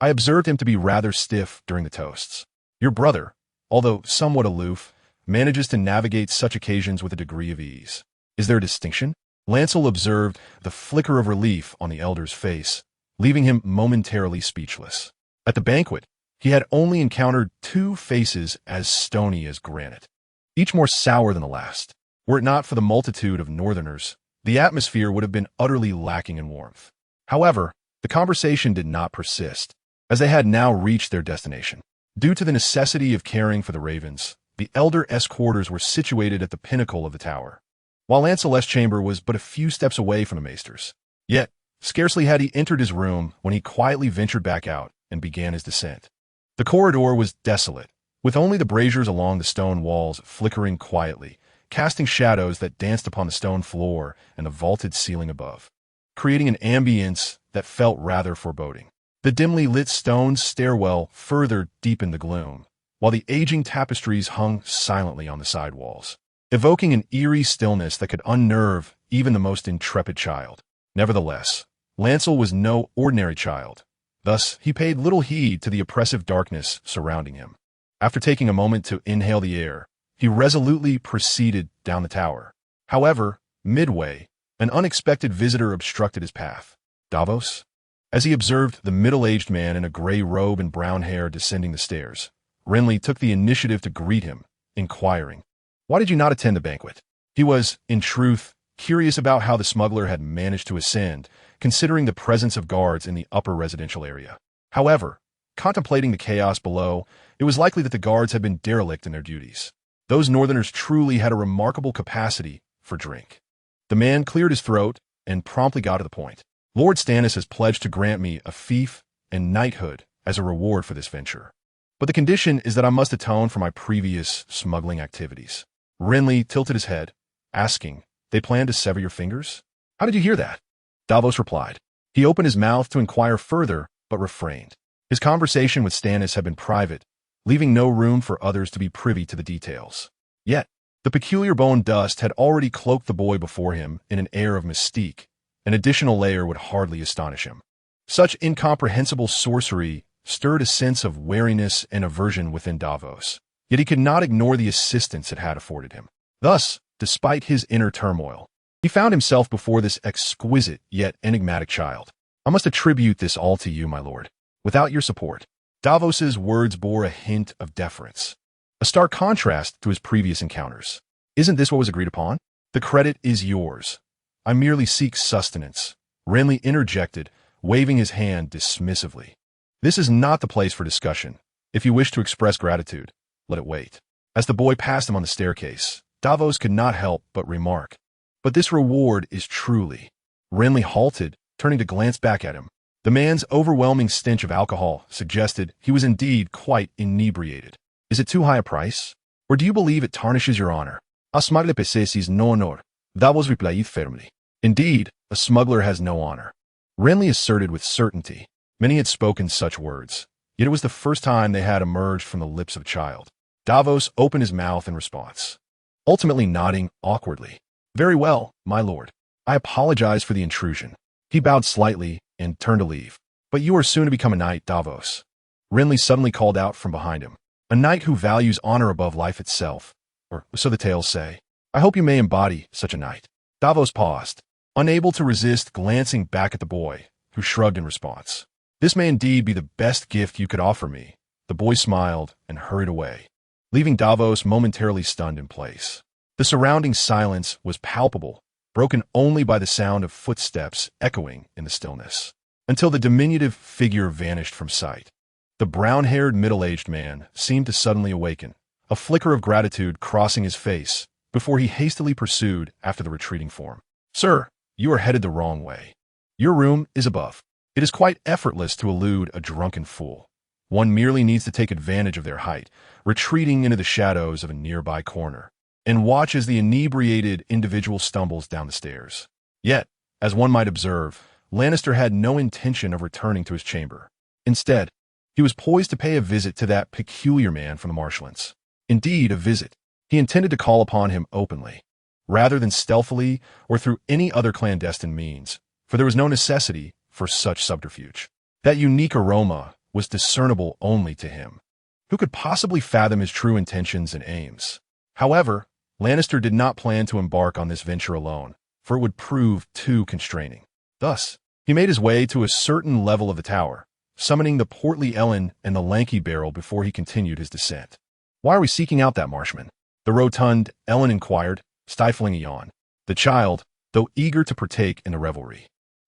I observed him to be rather stiff during the toasts. Your brother, although somewhat aloof, manages to navigate such occasions with a degree of ease. Is there a distinction? Lancel observed the flicker of relief on the elder's face, leaving him momentarily speechless. At the banquet, he had only encountered 2 faces as stony as granite, each more sour than the last. Were it not for the multitude of northerners, the atmosphere would have been utterly lacking in warmth. However, the conversation did not persist, as they had now reached their destination. Due to the necessity of caring for the ravens, the elder's quarters were situated at the pinnacle of the tower, while Lancel's chamber was but a few steps away from the maester's. Yet, scarcely had he entered his room when he quietly ventured back out and began his descent. The corridor was desolate, with only the braziers along the stone walls flickering quietly, casting shadows that danced upon the stone floor and the vaulted ceiling above, creating an ambience that felt rather foreboding. The dimly lit stone stairwell further deepened the gloom, while the aging tapestries hung silently on the side walls, evoking an eerie stillness that could unnerve even the most intrepid child. Nevertheless, Lancel was no ordinary child. Thus, he paid little heed to the oppressive darkness surrounding him. After taking a moment to inhale the air, he resolutely proceeded down the tower. However, midway, an unexpected visitor obstructed his path. Davos? As he observed the middle-aged man in a gray robe and brown hair descending the stairs, Renly took the initiative to greet him, inquiring, "Why did you not attend the banquet?" He was, in truth, curious about how the smuggler had managed to ascend, considering the presence of guards in the upper residential area. However, contemplating the chaos below, it was likely that the guards had been derelict in their duties. Those northerners truly had a remarkable capacity for drink. The man cleared his throat and promptly got to the point. Lord Stannis has pledged to grant me a fief and knighthood as a reward for this venture. But the condition is that I must atone for my previous smuggling activities. Renly tilted his head, asking, "They plan to sever your fingers? How did you hear that?" Davos replied. He opened his mouth to inquire further, but refrained. His conversation with Stannis had been private, leaving no room for others to be privy to the details. Yet, the peculiar bone dust had already cloaked the boy before him in an air of mystique. An additional layer would hardly astonish him. Such incomprehensible sorcery stirred a sense of wariness and aversion within Davos, yet he could not ignore the assistance it had afforded him. Thus, despite his inner turmoil, he found himself before this exquisite yet enigmatic child. "I must attribute this all to you, my lord. Without your support." Davos's words bore a hint of deference, a stark contrast to his previous encounters. "Isn't this what was agreed upon? The credit is yours. I merely seek sustenance," Renly interjected, waving his hand dismissively. "This is not the place for discussion. If you wish to express gratitude, let it wait." As the boy passed him on the staircase, Davos could not help but remark, "But this reward is truly—" Renly halted, turning to glance back at him. The man's overwhelming stench of alcohol suggested he was indeed quite inebriated. Is it too high a price? Or do you believe it tarnishes your honor? A smuggler possesses no honor. That was replied firmly. Indeed, a smuggler has no honor. Renly asserted with certainty. Many had spoken such words, yet it was the first time they had emerged from the lips of a child. Davos opened his mouth in response, ultimately nodding awkwardly. Very well, my lord. I apologize for the intrusion. He bowed slightly and turned to leave. But you are soon to become a knight, Davos. Renly suddenly called out from behind him. A knight who values honor above life itself. Or so the tales say. I hope you may embody such a knight. Davos paused, unable to resist glancing back at the boy, who shrugged in response. This may indeed be the best gift you could offer me. The boy smiled and hurried away, leaving Davos momentarily stunned in place. The surrounding silence was palpable, broken only by the sound of footsteps echoing in the stillness, until the diminutive figure vanished from sight. The brown-haired middle-aged man seemed to suddenly awaken, a flicker of gratitude crossing his face before he hastily pursued after the retreating form. Sir, you are headed the wrong way. Your room is above. It is quite effortless to elude a drunken fool. One merely needs to take advantage of their height, retreating into the shadows of a nearby corner, and watch as the inebriated individual stumbles down the stairs. Yet, as one might observe, Lannister had no intention of returning to his chamber. Instead, he was poised to pay a visit to that peculiar man from the marshlands. Indeed, a visit. He intended to call upon him openly, rather than stealthily or through any other clandestine means, for there was no necessity for such subterfuge. That unique aroma was discernible only to him. Who could possibly fathom his true intentions and aims? However, Lannister did not plan to embark on this venture alone, for it would prove too constraining. Thus, he made his way to a certain level of the tower, summoning the portly Ellen and the lanky Beryl before he continued his descent. Why are we seeking out that marshman? The rotund Ellen inquired, stifling a yawn. The child, though eager to partake in the revelry,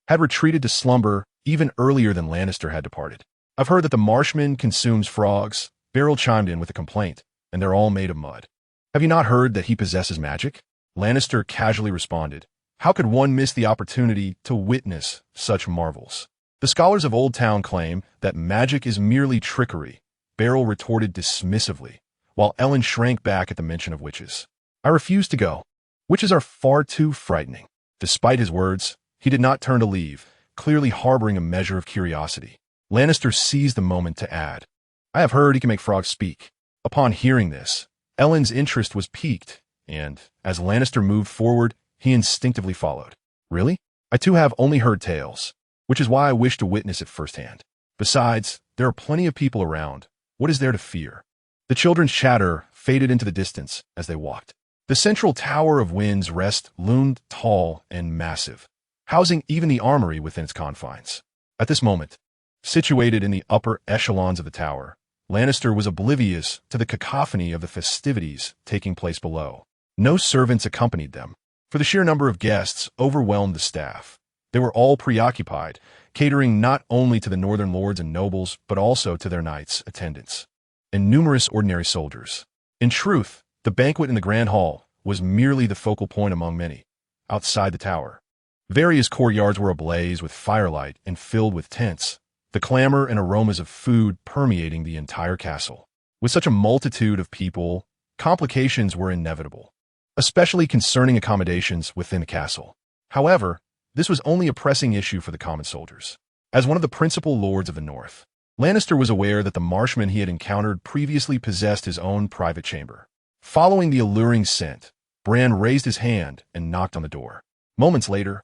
had retreated to slumber even earlier than Lannister had departed. I've heard that the marshman consumes frogs. Beryl chimed in with a complaint, and they're all made of mud. Have you not heard that he possesses magic? Lannister casually responded. How could one miss the opportunity to witness such marvels? The scholars of Old Town claim that magic is merely trickery, Beryl retorted dismissively, while Ellen shrank back at the mention of witches. I refuse to go. Witches are far too frightening. Despite his words, he did not turn to leave, clearly harboring a measure of curiosity. Lannister seized the moment to add, I have heard he can make frogs speak. Upon hearing this, Ellen's interest was piqued, and, as Lannister moved forward, he instinctively followed. Really? I too have only heard tales, which is why I wish to witness it firsthand. Besides, there are plenty of people around. What is there to fear? The children's chatter faded into the distance as they walked. The central Tower of Wind's Rest loomed tall and massive, housing even the armory within its confines. At this moment, situated in the upper echelons of the tower, Lannister was oblivious to the cacophony of the festivities taking place below. No servants accompanied them, for the sheer number of guests overwhelmed the staff. They were all preoccupied, catering not only to the northern lords and nobles, but also to their knights' attendants and numerous ordinary soldiers. In truth, the banquet in the Grand Hall was merely the focal point among many, outside the tower. Various courtyards were ablaze with firelight and filled with tents, the clamor and aromas of food permeating the entire castle. With such a multitude of people, complications were inevitable, especially concerning accommodations within the castle. However, this was only a pressing issue for the common soldiers. As one of the principal lords of the North, Lannister was aware that the marshman he had encountered previously possessed his own private chamber. Following the alluring scent, Bran raised his hand and knocked on the door. Moments later,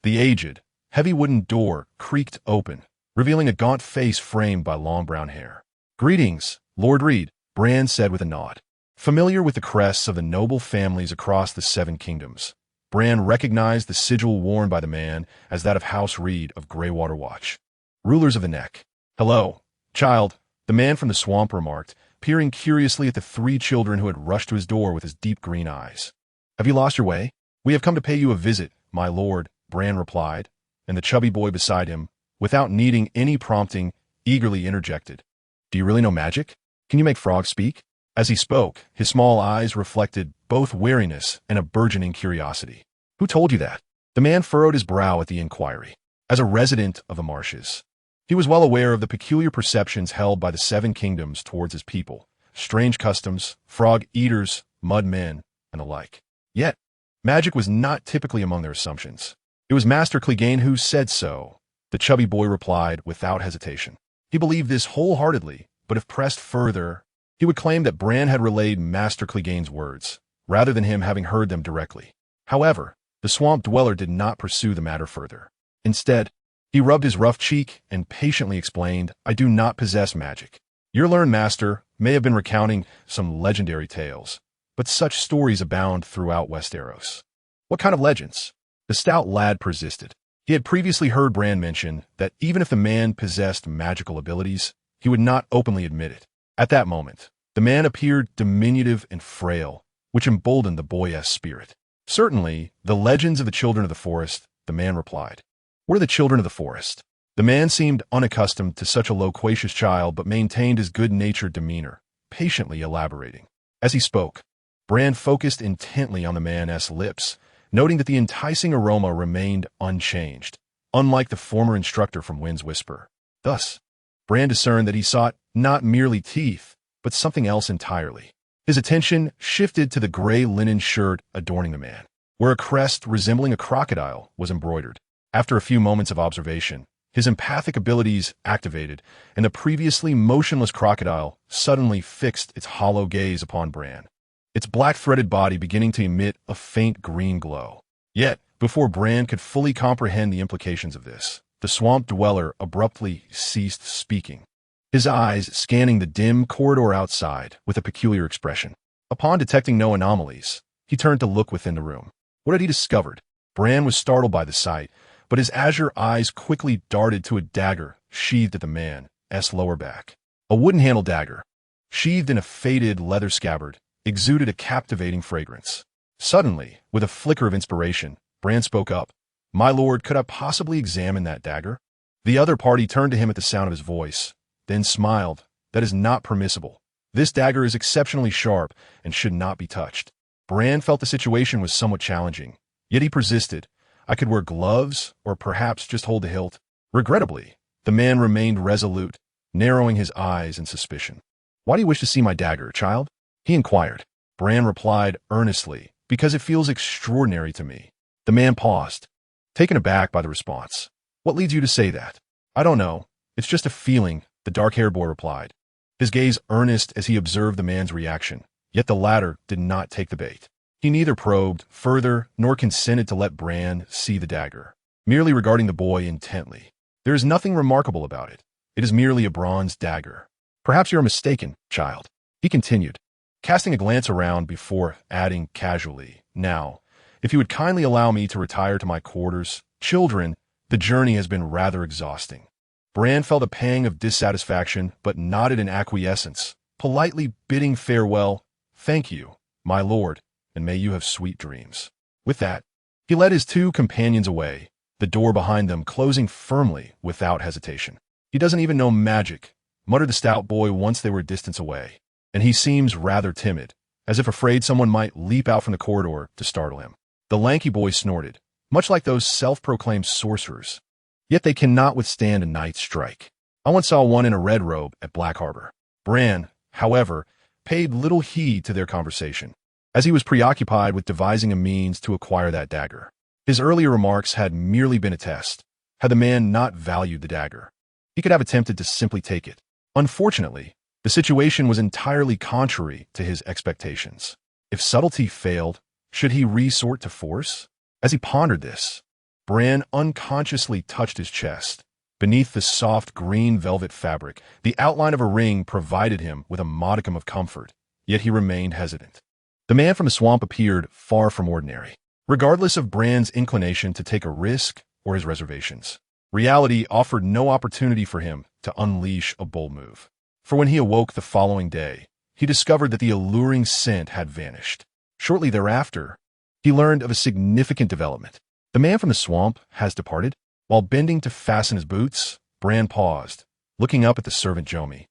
the aged, heavy wooden door creaked open, revealing a gaunt face framed by long brown hair. Greetings, Lord Reed, Bran said with a nod. Familiar with the crests of the noble families across the Seven Kingdoms, Bran recognized the sigil worn by the man as that of House Reed of Greywater Watch, rulers of the Neck. Hello, child, the man from the swamp remarked, peering curiously at the three children who had rushed to his door with his deep green eyes. Have you lost your way? We have come to pay you a visit, my lord, Bran replied, and the chubby boy beside him, without needing any prompting, eagerly interjected. Do you really know magic? Can you make frogs speak? As he spoke, his small eyes reflected both wariness and a burgeoning curiosity. Who told you that? The man furrowed his brow at the inquiry. As a resident of the marshes, He was well aware of the peculiar perceptions held by the Seven Kingdoms towards his people, strange customs, frog-eaters, mud-men, and the like. Yet, magic was not typically among their assumptions. It was Master Clegane who said so, the chubby boy replied without hesitation. He believed this wholeheartedly, but if pressed further, he would claim that Bran had relayed Master Clegane's words, rather than him having heard them directly. However, the swamp dweller did not pursue the matter further. Instead, he rubbed his rough cheek and patiently explained, "I do not possess magic. Your learned master may have been recounting some legendary tales, but such stories abound throughout Westeros." "What kind of legends?" The stout lad persisted. He had previously heard Bran mention that even if the man possessed magical abilities, he would not openly admit it. At that moment, the man appeared diminutive and frail, which emboldened the boy's spirit. "Certainly, the legends of the children of the forest," the man replied. "What are the children of the forest?" The man seemed unaccustomed to such a loquacious child but maintained his good-natured demeanor, patiently elaborating. As he spoke, Bran focused intently on the man's lips, noting that the enticing aroma remained unchanged, unlike the former instructor from Wind's Whisper. Thus, Bran discerned that he sought not merely teeth, but something else entirely. His attention shifted to the gray linen shirt adorning the man, where a crest resembling a crocodile was embroidered. After a few moments of observation, his empathic abilities activated, and the previously motionless crocodile suddenly fixed its hollow gaze upon Bran, its black-threaded body beginning to emit a faint green glow. Yet, before Bran could fully comprehend the implications of this, the swamp dweller abruptly ceased speaking, his eyes scanning the dim corridor outside with a peculiar expression. Upon detecting no anomalies, he turned to look within the room. What had he discovered? Bran was startled by the sight, but his azure eyes quickly darted to a dagger sheathed at the man's lower back. A wooden-handled dagger, sheathed in a faded leather scabbard, exuded a captivating fragrance. Suddenly, with a flicker of inspiration, Bran spoke up. "My lord, could I possibly examine that dagger?" The other party turned to him at the sound of his voice, then smiled. "That is not permissible. This dagger is exceptionally sharp and should not be touched." Bran felt the situation was somewhat challenging, yet he persisted. "I could wear gloves, or perhaps just hold the hilt." Regrettably, the man remained resolute, narrowing his eyes in suspicion. "Why do you wish to see my dagger, child?" he inquired. Bran replied earnestly, "Because it feels extraordinary to me." The man paused, taken aback by the response. "What leads you to say that?" "I don't know. It's just a feeling," the dark-haired boy replied, his gaze earnest as he observed the man's reaction. Yet the latter did not take the bait. He neither probed further nor consented to let Bran see the dagger, merely regarding the boy intently. "There is nothing remarkable about it. It is merely a bronze dagger." "Perhaps you are mistaken, child," he continued, casting a glance around before adding casually, "Now, if you would kindly allow me to retire to my quarters, children, the journey has been rather exhausting." Bran felt a pang of dissatisfaction, but nodded in acquiescence, politely bidding farewell. "Thank you, my lord, and may you have sweet dreams." With that, he led his two companions away, the door behind them closing firmly without hesitation. "He doesn't even know magic," muttered the stout boy once they were a distance away, "and he seems rather timid, as if afraid someone might leap out from the corridor to startle him." The lanky boy snorted, much like those self-proclaimed sorcerers. "Yet they cannot withstand a night strike. I once saw one in a red robe at Black Harbor." Bran, however, paid little heed to their conversation, as he was preoccupied with devising a means to acquire that dagger. His earlier remarks had merely been a test. Had the man not valued the dagger, he could have attempted to simply take it. Unfortunately, the situation was entirely contrary to his expectations. If subtlety failed, should he resort to force? As he pondered this, Bran unconsciously touched his chest. Beneath the soft green velvet fabric, the outline of a ring provided him with a modicum of comfort, yet he remained hesitant. The man from the swamp appeared far from ordinary. Regardless of Bran's inclination to take a risk or his reservations, reality offered no opportunity for him to unleash a bold move. For when he awoke the following day, he discovered that the alluring scent had vanished. Shortly thereafter, he learned of a significant development. The man from the swamp has departed. While bending to fasten his boots, Bran paused, looking up at the servant Jomi,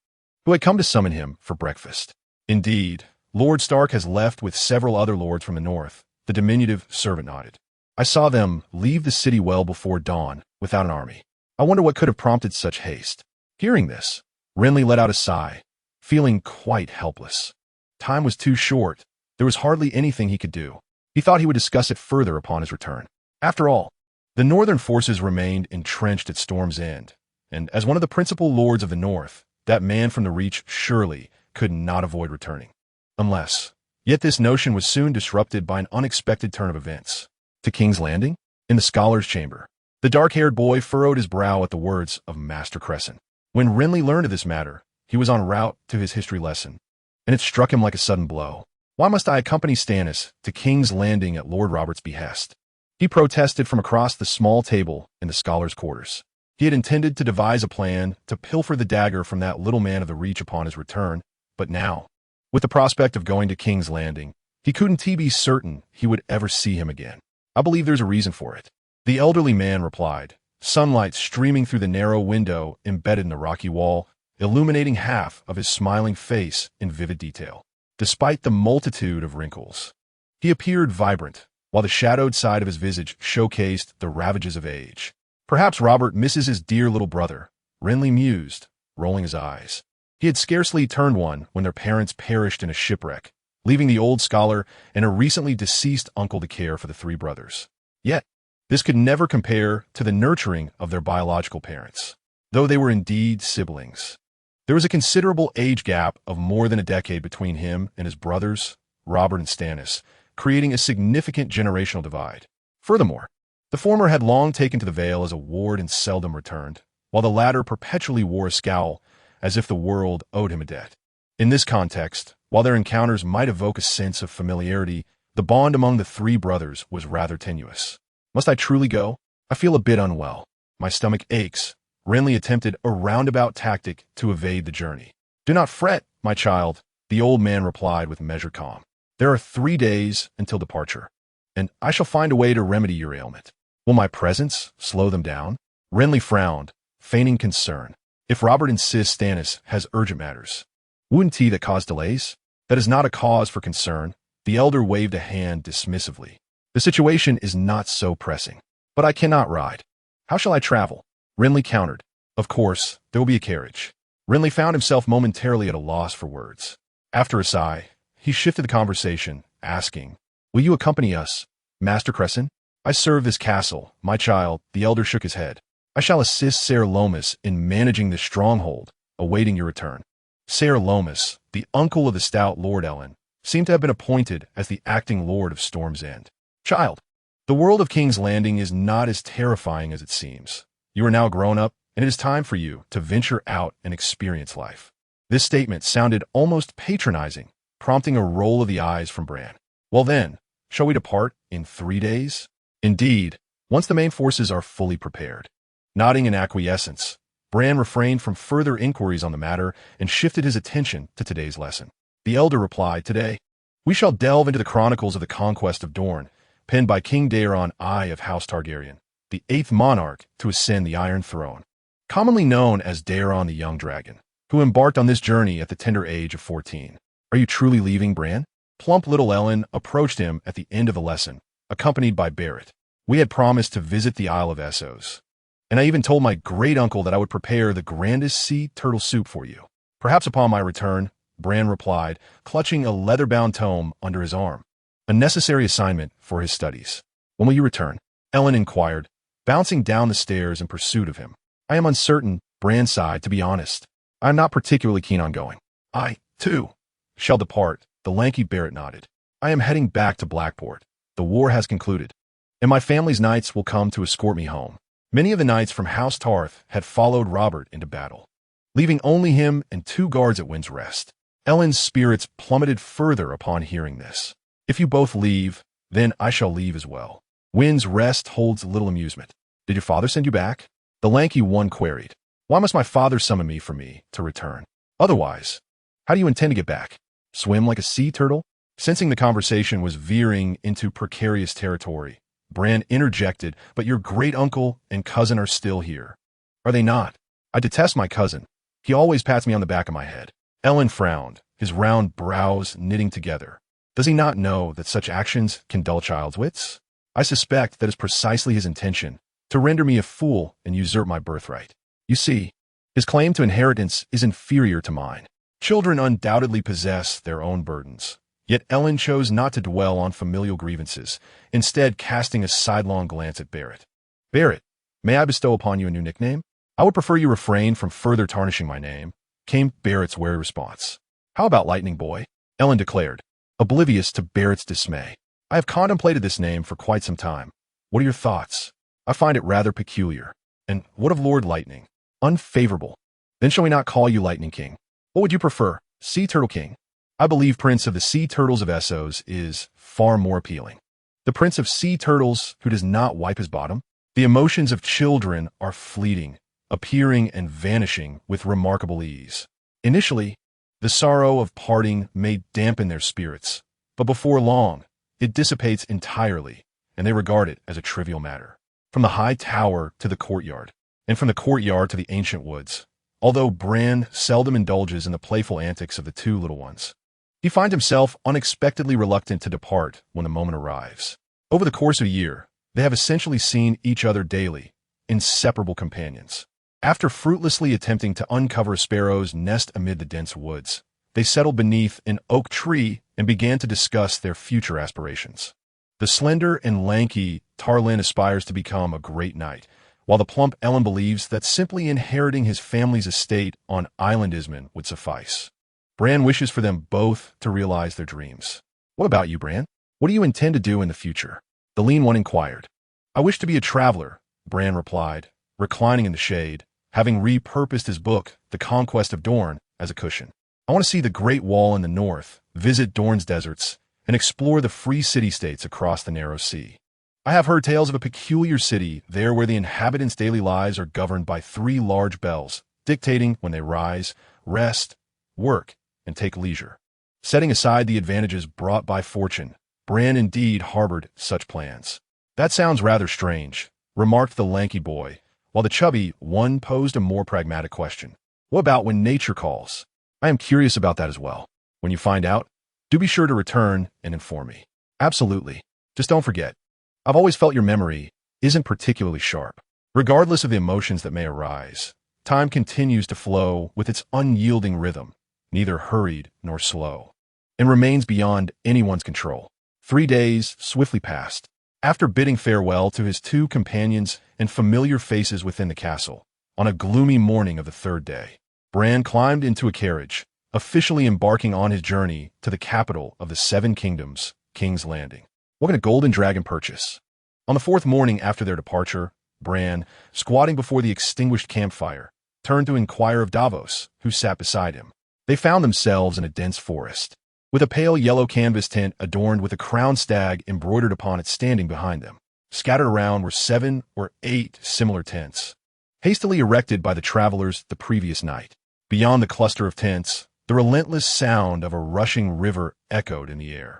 who had come to summon him for breakfast. "Indeed, Lord Stark has left with several other lords from the north," the diminutive servant nodded. "I saw them leave the city well before dawn without an army. I I wonder what could have prompted such haste. Hearing this, Renly let out a sigh, feeling quite helpless. Time was too short. There was hardly anything he could do. He thought he would discuss it further upon his return. After all, the northern forces remained entrenched at Storm's End, and as one of the principal lords of the north, that man from the Reach surely could not avoid returning. Unless. Yet this notion was soon disrupted by an unexpected turn of events. To King's Landing? In the scholar's chamber. The dark-haired boy furrowed his brow at the words of Master Crescent. When Renly learned of this matter, he was en route to his history lesson, and it struck him like a sudden blow. Why must I accompany Stannis to King's Landing at Lord Robert's behest? He protested from across the small table in the scholar's quarters. He had intended to devise a plan to pilfer the dagger from that little man of the Reach upon his return, but now, with the prospect of going to King's Landing, he couldn't be certain he would ever see him again. I believe there's a reason for it. The elderly man replied, sunlight streaming through the narrow window embedded in the rocky wall, illuminating half of his smiling face in vivid detail. Despite the multitude of wrinkles, he appeared vibrant, while the shadowed side of his visage showcased the ravages of age. Perhaps Robert misses his dear little brother, Renly mused, rolling his eyes. He had scarcely turned one when their parents perished in a shipwreck, leaving the old scholar and a recently deceased uncle to care for the three brothers. Yet, this could never compare to the nurturing of their biological parents, though they were indeed siblings. There was a considerable age gap of more than a decade between him and his brothers, Robert and Stannis, creating a significant generational divide. Furthermore, the former had long taken to the Vale as a ward and seldom returned, while the latter perpetually wore a scowl, as if the world owed him a debt. In this context, while their encounters might evoke a sense of familiarity, the bond among the three brothers was rather tenuous. Must I truly go? I feel a bit unwell. My stomach aches. Renly attempted a roundabout tactic to evade the journey. Do not fret, my child, the old man replied with measured calm. There are 3 days until departure, and I shall find a way to remedy your ailment. Will my presence slow them down? Renly frowned, feigning concern. If Robert insists Stannis has urgent matters, wouldn't he that cause delays? That is not a cause for concern. The elder waved a hand dismissively. The situation is not so pressing. But I cannot ride. How shall I travel? Renly countered. Of course, there will be a carriage. Renly found himself momentarily at a loss for words. After a sigh, he shifted the conversation, asking, Will you accompany us, Master Crescent? I serve this castle, my child. The elder shook his head. I shall assist Ser Lomas in managing this stronghold, awaiting your return. Ser Lomas, the uncle of the stout Lord Ellen, seemed to have been appointed as the acting lord of Storm's End. Child, the world of King's Landing is not as terrifying as it seems. You are now grown up, and it is time for you to venture out and experience life. This statement sounded almost patronizing, prompting a roll of the eyes from Bran. Well then, shall we depart in 3 days? Indeed, once the main forces are fully prepared. Nodding in acquiescence, Bran refrained from further inquiries on the matter and shifted his attention to today's lesson. The elder replied, Today, we shall delve into the chronicles of the conquest of Dorne, penned by King Daeron I of House Targaryen, the 8th monarch to ascend the Iron Throne, commonly known as Daeron the Young Dragon, who embarked on this journey at the tender age of 14. Are you truly leaving, Bran? Plump little Ellen approached him at the end of the lesson, accompanied by Barrett. We had promised to visit the Isle of Essos, and I even told my great-uncle that I would prepare the grandest sea turtle soup for you. Perhaps upon my return, Bran replied, clutching a leather-bound tome under his arm. A necessary assignment for his studies. When will you return? Ellen inquired, bouncing down the stairs in pursuit of him. I am uncertain, Bran sighed, to be honest. I am not particularly keen on going. I, too, shall depart, the lanky Barrett nodded. I am heading back to Blackport. The war has concluded, and my family's knights will come to escort me home. Many of the knights from House Tarth had followed Robert into battle, leaving only him and 2 guards at Wind's Rest. Ellen's spirits plummeted further upon hearing this. If you both leave, then I shall leave as well. Wind's Rest holds little amusement. Did your father send you back? The lanky one queried. Why must my father summon me for me to return? Otherwise, how do you intend to get back? Swim like a sea turtle? Sensing the conversation was veering into precarious territory, Bran interjected, But your great-uncle and cousin are still here. Are they not? I detest my cousin. He always pats me on the back of my head. Ellen frowned, his round brows knitting together. Does he not know that such actions can dull child's wits? I suspect that is precisely his intention, to render me a fool and usurp my birthright. You see, his claim to inheritance is inferior to mine. Children undoubtedly possess their own burdens. Yet Ellen chose not to dwell on familial grievances, instead casting a sidelong glance at Barrett. Barrett, may I bestow upon you a new nickname? I would prefer you refrain from further tarnishing my name, came Barrett's wary response. How about Lightning Boy? Ellen declared, oblivious to Barrett's dismay. I have contemplated this name for quite some time. What are your thoughts? I find it rather peculiar. And what of Lord Lightning? Unfavorable. Then shall we not call you Lightning King? What would you prefer, Sea Turtle King? I believe Prince of the Sea Turtles of Essos is far more appealing. The Prince of Sea Turtles who does not wipe his bottom? The emotions of children are fleeting, appearing and vanishing with remarkable ease. Initially, the sorrow of parting may dampen their spirits, but before long, it dissipates entirely, and they regard it as a trivial matter. From the high tower to the courtyard, and from the courtyard to the ancient woods, although Bran seldom indulges in the playful antics of the two little ones, he finds himself unexpectedly reluctant to depart when the moment arrives. Over the course of a year, they have essentially seen each other daily, inseparable companions. After fruitlessly attempting to uncover a sparrow's nest amid the dense woods, they settled beneath an oak tree and began to discuss their future aspirations. The slender and lanky Tarlin aspires to become a great knight, while the plump Ellen believes that simply inheriting his family's estate on Island Isman would suffice. Bran wishes for them both to realize their dreams. What about you, Bran? What do you intend to do in the future? The lean one inquired. I wish to be a traveler, Bran replied, reclining in the shade, having repurposed his book, The Conquest of Dorne, as a cushion. I want to see the Great Wall in the north, visit Dorne's deserts, and explore the free city-states across the narrow sea. I have heard tales of a peculiar city there where the inhabitants' daily lives are governed by 3 large bells, dictating when they rise, rest, work, and take leisure. Setting aside the advantages brought by fortune, Bran indeed harbored such plans. That sounds rather strange, remarked the lanky boy, while the chubby one posed a more pragmatic question. What about when nature calls? I am curious about that as well. When you find out, do be sure to return and inform me. Absolutely. Just don't forget. I've always felt your memory isn't particularly sharp. Regardless of the emotions that may arise, time continues to flow with its unyielding rhythm, neither hurried nor slow, and remains beyond anyone's control. 3 days swiftly passed. After bidding farewell to his 2 companions and familiar faces within the castle, on a gloomy morning of the 3rd day, Bran climbed into a carriage, officially embarking on his journey to the capital of the 7 kingdoms, King's Landing. What can a golden dragon purchase? On the 4th morning after their departure, Bran, squatting before the extinguished campfire, turned to inquire of Davos, who sat beside him. They found themselves in a dense forest, with a pale yellow canvas tent adorned with a crowned stag embroidered upon it standing behind them. Scattered around were 7 or 8 similar tents, hastily erected by the travelers the previous night. Beyond the cluster of tents, the relentless sound of a rushing river echoed in the air.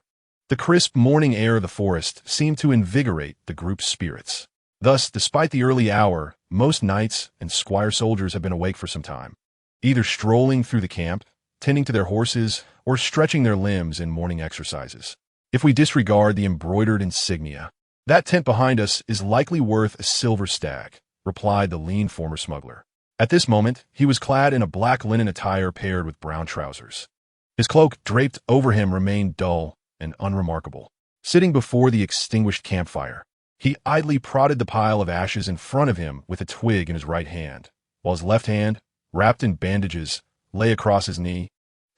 The crisp morning air of the forest seemed to invigorate the group's spirits. Thus, despite the early hour, most knights and squire soldiers have been awake for some time, either strolling through the camp, tending to their horses, or stretching their limbs in morning exercises. If we disregard the embroidered insignia, that tent behind us is likely worth a silver stag, replied the lean former smuggler. At this moment, he was clad in a black linen attire paired with brown trousers. His cloak draped over him remained dull and unremarkable. Sitting before the extinguished campfire, he idly prodded the pile of ashes in front of him with a twig in his right hand, while his left hand, wrapped in bandages, lay across his knee,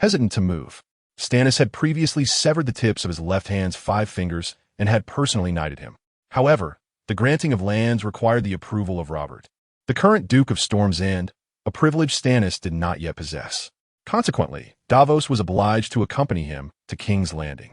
hesitant to move. Stannis had previously severed the tips of his left hand's 5 fingers and had personally knighted him. However, the granting of lands required the approval of Robert, the current Duke of Storm's End, a privilege Stannis did not yet possess. Consequently, Davos was obliged to accompany him to King's Landing.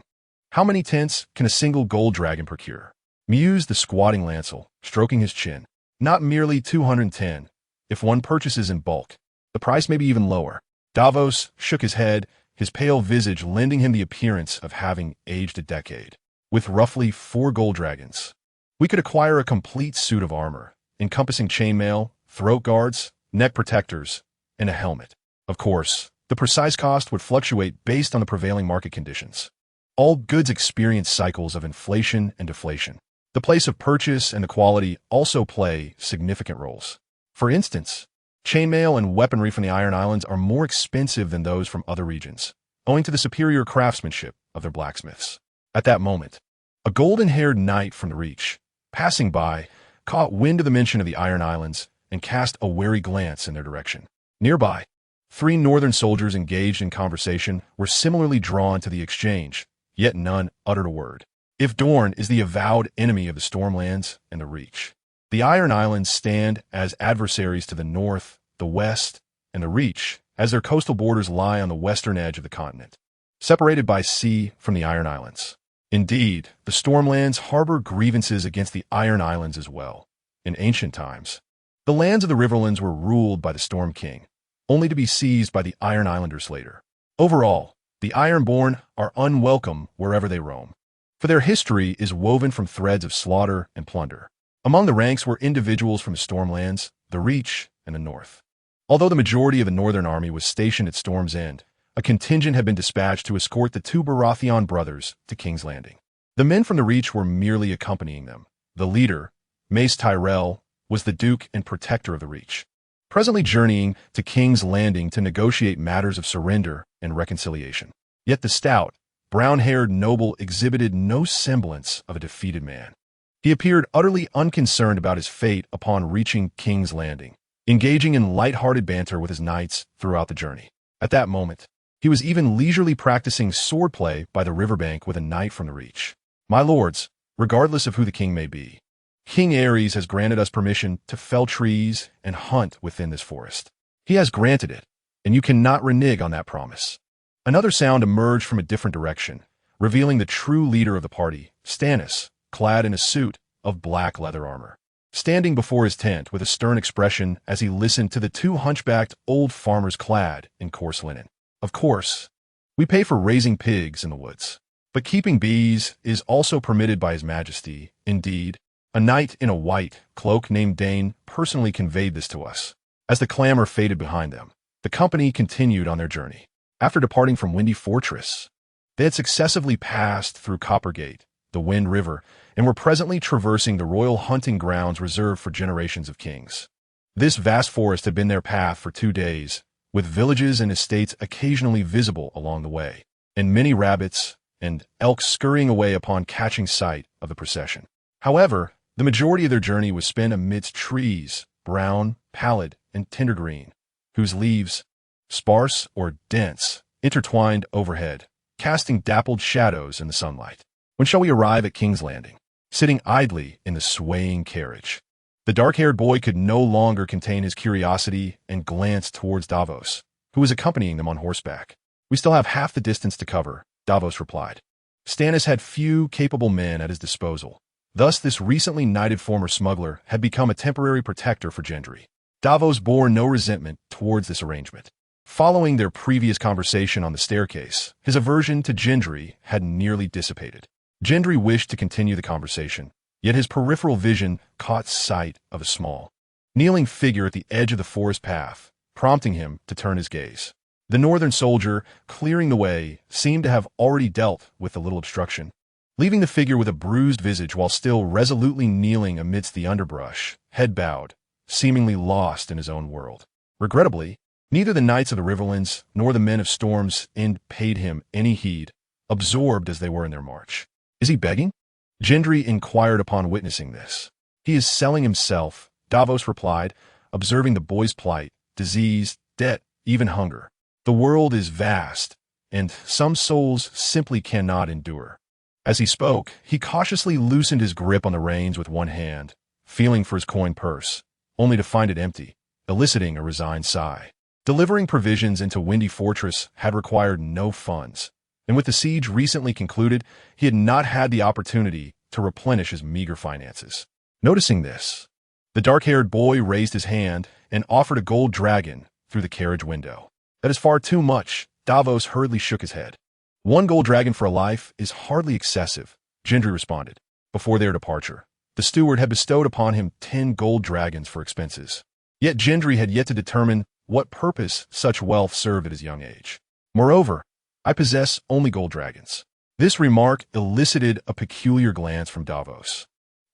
How many tents can a single gold dragon procure? Mused the squatting Lancel, stroking his chin. Not merely 210. If one purchases in bulk, the price may be even lower. Davos shook his head, his pale visage lending him the appearance of having aged a decade. With roughly 4 gold dragons, we could acquire a complete suit of armor, encompassing chainmail, throat guards, neck protectors, and a helmet. Of course, the precise cost would fluctuate based on the prevailing market conditions. All goods experience cycles of inflation and deflation. The place of purchase and the quality also play significant roles. For instance, chainmail and weaponry from the Iron Islands are more expensive than those from other regions, owing to the superior craftsmanship of their blacksmiths. At that moment, a golden-haired knight from the Reach, passing by, caught wind of the mention of the Iron Islands and cast a wary glance in their direction. Nearby, 3 northern soldiers engaged in conversation were similarly drawn to the exchange, yet none uttered a word. If Dorne is the avowed enemy of the Stormlands and the Reach, the Iron Islands stand as adversaries to the north, the west, and the Reach, as their coastal borders lie on the western edge of the continent, separated by sea from the Iron Islands. Indeed, the Stormlands harbor grievances against the Iron Islands as well. In ancient times, the lands of the Riverlands were ruled by the Storm King, only to be seized by the Iron Islanders later. Overall, the Ironborn are unwelcome wherever they roam, for their history is woven from threads of slaughter and plunder. Among the ranks were individuals from the Stormlands, the Reach, and the North. Although the majority of the Northern Army was stationed at Storm's End, a contingent had been dispatched to escort the 2 Baratheon brothers to King's Landing. The men from the Reach were merely accompanying them. The leader, Mace Tyrell, was the Duke and Protector of the Reach, presently journeying to King's Landing to negotiate matters of surrender and reconciliation. Yet the stout, brown-haired noble exhibited no semblance of a defeated man. He appeared utterly unconcerned about his fate upon reaching King's Landing, engaging in light-hearted banter with his knights throughout the journey. At that moment, he was even leisurely practicing swordplay by the riverbank with a knight from the Reach. My lords, regardless of who the king may be, King Aerys has granted us permission to fell trees and hunt within this forest. He has granted it, and you cannot renege on that promise. Another sound emerged from a different direction, revealing the true leader of the party, Stannis, clad in a suit of black leather armor, standing before his tent with a stern expression as he listened to the 2 hunchbacked old farmers clad in coarse linen. Of course, we pay for raising pigs in the woods, but keeping bees is also permitted by His Majesty. Indeed, a knight in a white cloak named Dane personally conveyed this to us. As the clamor faded behind them, the company continued on their journey. After departing from Windy Fortress, they had successively passed through Coppergate, the Wind River, and were presently traversing the royal hunting grounds reserved for generations of kings. This vast forest had been their path for 2 days, with villages and estates occasionally visible along the way, and many rabbits and elk scurrying away upon catching sight of the procession. However, the majority of their journey was spent amidst trees, brown, pallid, and tender green, whose leaves, sparse or dense, intertwined overhead, casting dappled shadows in the sunlight. When shall we arrive at King's Landing? Sitting idly in the swaying carriage, the dark-haired boy could no longer contain his curiosity and glanced towards Davos, who was accompanying them on horseback. We still have half the distance to cover, Davos replied. Stannis had few capable men at his disposal. Thus, this recently knighted former smuggler had become a temporary protector for Gendry. Davos bore no resentment towards this arrangement. Following their previous conversation on the staircase, his aversion to Gendry had nearly dissipated. Gendry wished to continue the conversation, yet his peripheral vision caught sight of a small, kneeling figure at the edge of the forest path, prompting him to turn his gaze. The northern soldier, clearing the way, seemed to have already dealt with the little obstruction, leaving the figure with a bruised visage while still resolutely kneeling amidst the underbrush, head bowed, seemingly lost in his own world. Regrettably, neither the knights of the Riverlands nor the men of Storm's End paid him any heed, absorbed as they were in their march. Is he begging? Gendry inquired upon witnessing this. He is selling himself, Davos replied, observing the boy's plight, disease, debt, even hunger. The world is vast, and some souls simply cannot endure. As he spoke, he cautiously loosened his grip on the reins with one hand, feeling for his coin purse, only to find it empty, eliciting a resigned sigh. Delivering provisions into Windy Fortress had required no funds, and with the siege recently concluded, he had not had the opportunity to replenish his meager finances. Noticing this, the dark-haired boy raised his hand and offered a gold dragon through the carriage window. That is far too much, Davos hurriedly shook his head. 1 gold dragon for a life is hardly excessive, Gendry responded. Before their departure, the steward had bestowed upon him 10 gold dragons for expenses. Yet Gendry had yet to determine what purpose such wealth served at his young age. Moreover, I possess only gold dragons. This remark elicited a peculiar glance from Davos.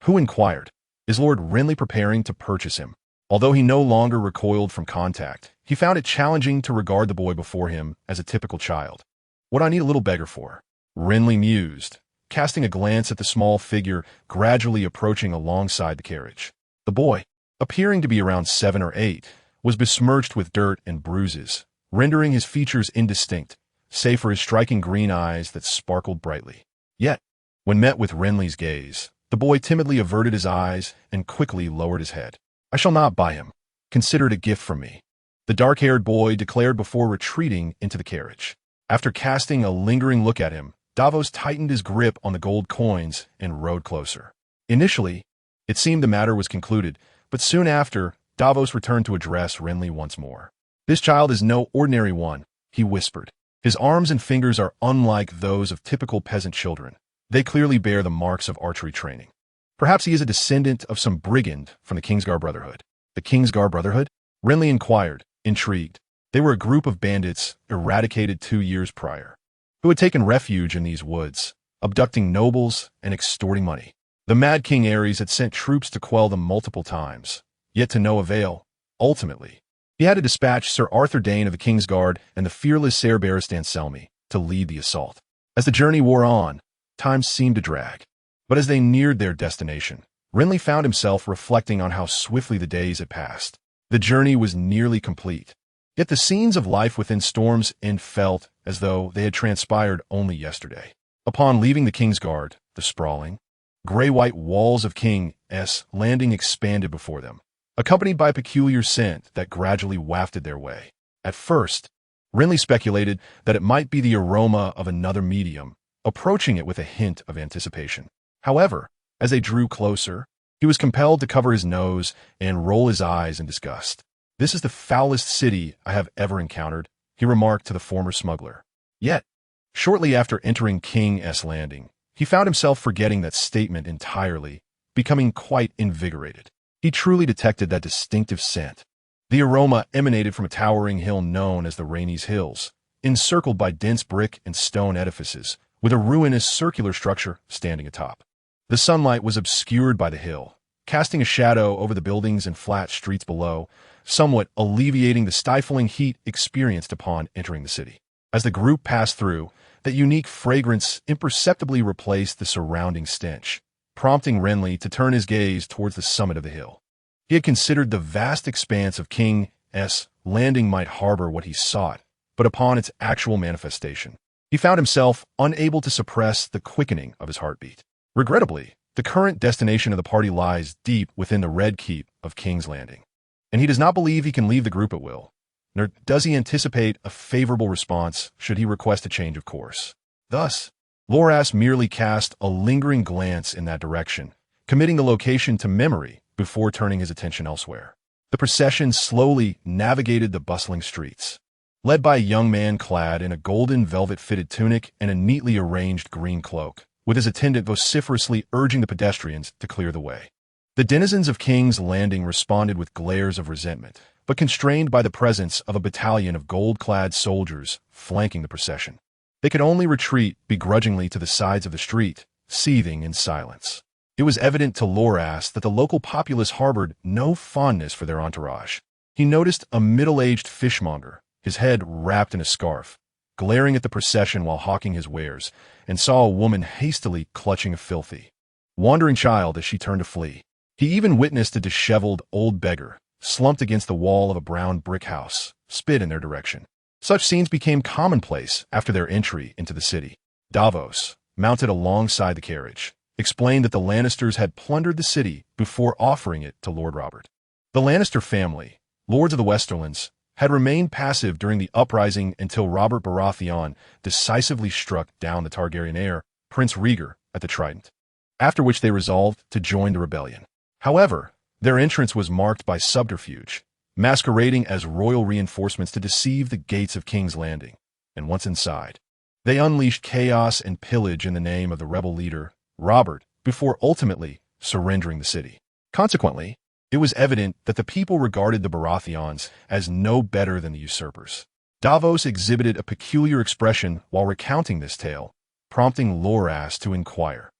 Who inquired, "Is Lord Renly preparing to purchase him?" Although he no longer recoiled from contact, he found it challenging to regard the boy before him as a typical child. "What I need a little beggar for," Renly mused, casting a glance at the small figure gradually approaching alongside the carriage. The boy, appearing to be around 7 or 8, was besmirched with dirt and bruises, rendering his features indistinct, save for his striking green eyes that sparkled brightly. Yet, when met with Renly's gaze, the boy timidly averted his eyes and quickly lowered his head. "I shall not buy him. Consider it a gift from me," the dark-haired boy declared before retreating into the carriage. After casting a lingering look at him, Davos tightened his grip on the gold coins and rode closer. Initially, it seemed the matter was concluded, but soon after, Davos returned to address Renly once more. "This child is no ordinary one," he whispered. "His arms and fingers are unlike those of typical peasant children. They clearly bear the marks of archery training. Perhaps he is a descendant of some brigand from the Kingsguard Brotherhood." "The Kingsguard Brotherhood?" Renly inquired, intrigued. They were a group of bandits eradicated 2 years prior, who had taken refuge in these woods, abducting nobles and extorting money. The Mad King Aerys had sent troops to quell them multiple times, yet to no avail. Ultimately, he had to dispatch Sir Arthur Dayne of the Kingsguard and the fearless Ser Barristan Selmy to lead the assault. As the journey wore on, time seemed to drag. But as they neared their destination, Renly found himself reflecting on how swiftly the days had passed. The journey was nearly complete, yet the scenes of life within Storm's End felt as though they had transpired only yesterday. Upon leaving the Kingsguard, the sprawling, gray-white walls of King's Landing expanded before them, accompanied by a peculiar scent that gradually wafted their way. At first, Renly speculated that it might be the aroma of another medium, approaching it with a hint of anticipation. However, as they drew closer, he was compelled to cover his nose and roll his eyes in disgust. "This is the foulest city I have ever encountered," he remarked to the former smuggler. Yet, shortly after entering King's Landing, he found himself forgetting that statement entirely, becoming quite invigorated. He truly detected that distinctive scent. The aroma emanated from a towering hill known as the Rhaenys Hills, encircled by dense brick and stone edifices, with a ruinous circular structure standing atop. The sunlight was obscured by the hill, casting a shadow over the buildings and flat streets below, somewhat alleviating the stifling heat experienced upon entering the city. As the group passed through, that unique fragrance imperceptibly replaced the surrounding stench, prompting Renly to turn his gaze towards the summit of the hill. He had considered the vast expanse of King's Landing might harbor what he sought, but upon its actual manifestation, he found himself unable to suppress the quickening of his heartbeat. Regrettably, the current destination of the party lies deep within the Red Keep of King's Landing, and he does not believe he can leave the group at will, nor does he anticipate a favorable response should he request a change of course. Thus, Loras merely cast a lingering glance in that direction, committing the location to memory before turning his attention elsewhere. The procession slowly navigated the bustling streets, led by a young man clad in a golden velvet-fitted tunic and a neatly arranged green cloak, with his attendant vociferously urging the pedestrians to clear the way. The denizens of King's Landing responded with glares of resentment, but constrained by the presence of a battalion of gold-clad soldiers flanking the procession. They could only retreat begrudgingly to the sides of the street, seething in silence. It was evident to Loras that the local populace harbored no fondness for their entourage. He noticed a middle-aged fishmonger, his head wrapped in a scarf, glaring at the procession while hawking his wares, and saw a woman hastily clutching a filthy, wandering child as she turned to flee. He even witnessed a disheveled old beggar, slumped against the wall of a brown brick house, spit in their direction. Such scenes became commonplace after their entry into the city. Davos, mounted alongside the carriage, explained that the Lannisters had plundered the city before offering it to Lord Robert. The Lannister family, lords of the Westerlands, had remained passive during the uprising until Robert Baratheon decisively struck down the Targaryen heir, Prince Rhaegar, at the Trident, after which they resolved to join the rebellion. However, their entrance was marked by subterfuge, masquerading as royal reinforcements to deceive the gates of King's Landing, and once inside, they unleashed chaos and pillage in the name of the rebel leader, Robert, before ultimately surrendering the city. Consequently, it was evident that the people regarded the Baratheons as no better than the usurpers. Davos exhibited a peculiar expression while recounting this tale, prompting Loras to inquire,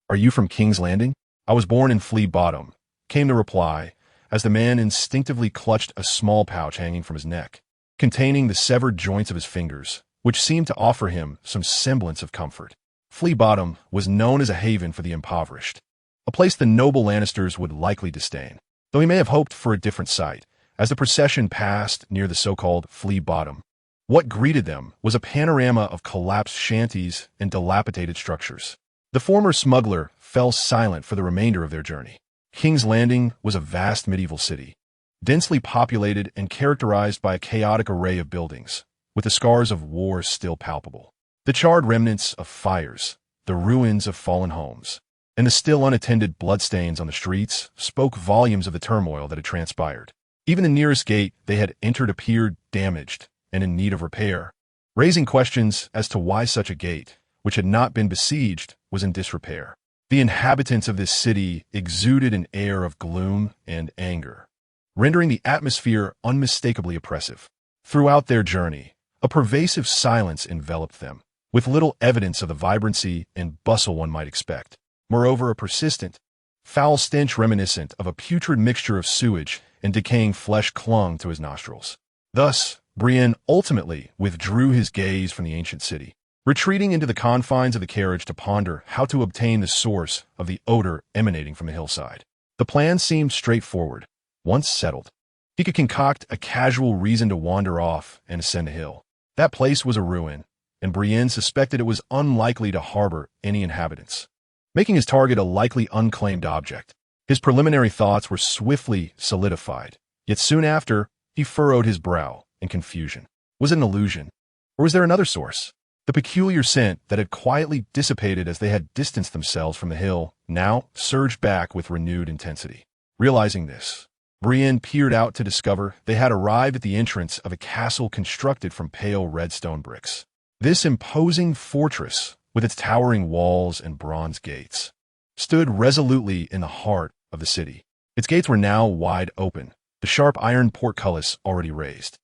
"Are you from King's Landing?" "I was born in Flea Bottom," came the reply, as the man instinctively clutched a small pouch hanging from his neck, containing the severed joints of his fingers, which seemed to offer him some semblance of comfort. Flea Bottom was known as a haven for the impoverished, a place the noble Lannisters would likely disdain, though he may have hoped for a different sight. As the procession passed near the so-called Flea Bottom, what greeted them was a panorama of collapsed shanties and dilapidated structures. The former smuggler fell silent for the remainder of their journey. King's Landing was a vast medieval city, densely populated and characterized by a chaotic array of buildings, with the scars of war still palpable. The charred remnants of fires, the ruins of fallen homes, and the still unattended bloodstains on the streets spoke volumes of the turmoil that had transpired. Even the nearest gate they had entered appeared damaged and in need of repair, raising questions as to why such a gate, which had not been besieged, was in disrepair. The inhabitants of this city exuded an air of gloom and anger, rendering the atmosphere unmistakably oppressive. Throughout their journey, a pervasive silence enveloped them, with little evidence of the vibrancy and bustle one might expect. Moreover, a persistent, foul stench reminiscent of a putrid mixture of sewage and decaying flesh clung to his nostrils. Thus, Brienne ultimately withdrew his gaze from the ancient city, retreating into the confines of the carriage to ponder how to obtain the source of the odor emanating from the hillside. The plan seemed straightforward. Once settled, he could concoct a casual reason to wander off and ascend a hill. That place was a ruin, and Brienne suspected it was unlikely to harbor any inhabitants, making his target a likely unclaimed object. His preliminary thoughts were swiftly solidified, yet soon after, he furrowed his brow in confusion. Was it an illusion? Or was there another source? The peculiar scent that had quietly dissipated as they had distanced themselves from the hill now surged back with renewed intensity. Realizing this, Brienne peered out to discover they had arrived at the entrance of a castle constructed from pale red stone bricks. This imposing fortress, with its towering walls and bronze gates, stood resolutely in the heart of the city. Its gates were now wide open, the sharp iron portcullis already raised,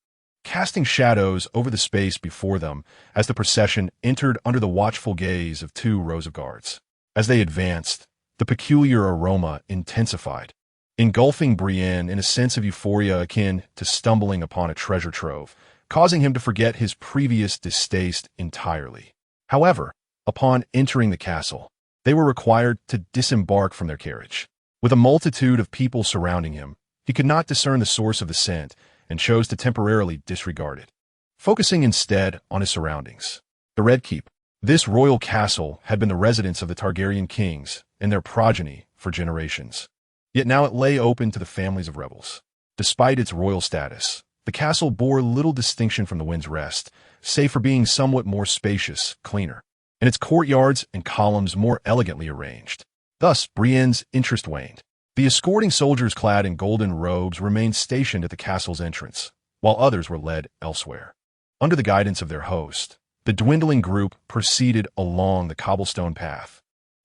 casting shadows over the space before them as the procession entered under the watchful gaze of 2 rows of guards. As they advanced, the peculiar aroma intensified, engulfing Brienne in a sense of euphoria akin to stumbling upon a treasure trove, causing him to forget his previous distaste entirely. However, upon entering the castle, they were required to disembark from their carriage. With a multitude of people surrounding him, he could not discern the source of the scent and chose to temporarily disregard it, focusing instead on his surroundings. The Red Keep. This royal castle had been the residence of the Targaryen kings and their progeny for generations. Yet now it lay open to the families of rebels. Despite its royal status, the castle bore little distinction from the Wind's Rest, save for being somewhat more spacious, cleaner, and its courtyards and columns more elegantly arranged. Thus, Brienne's interest waned. The escorting soldiers clad in golden robes remained stationed at the castle's entrance, while others were led elsewhere. Under the guidance of their host, the dwindling group proceeded along the cobblestone path,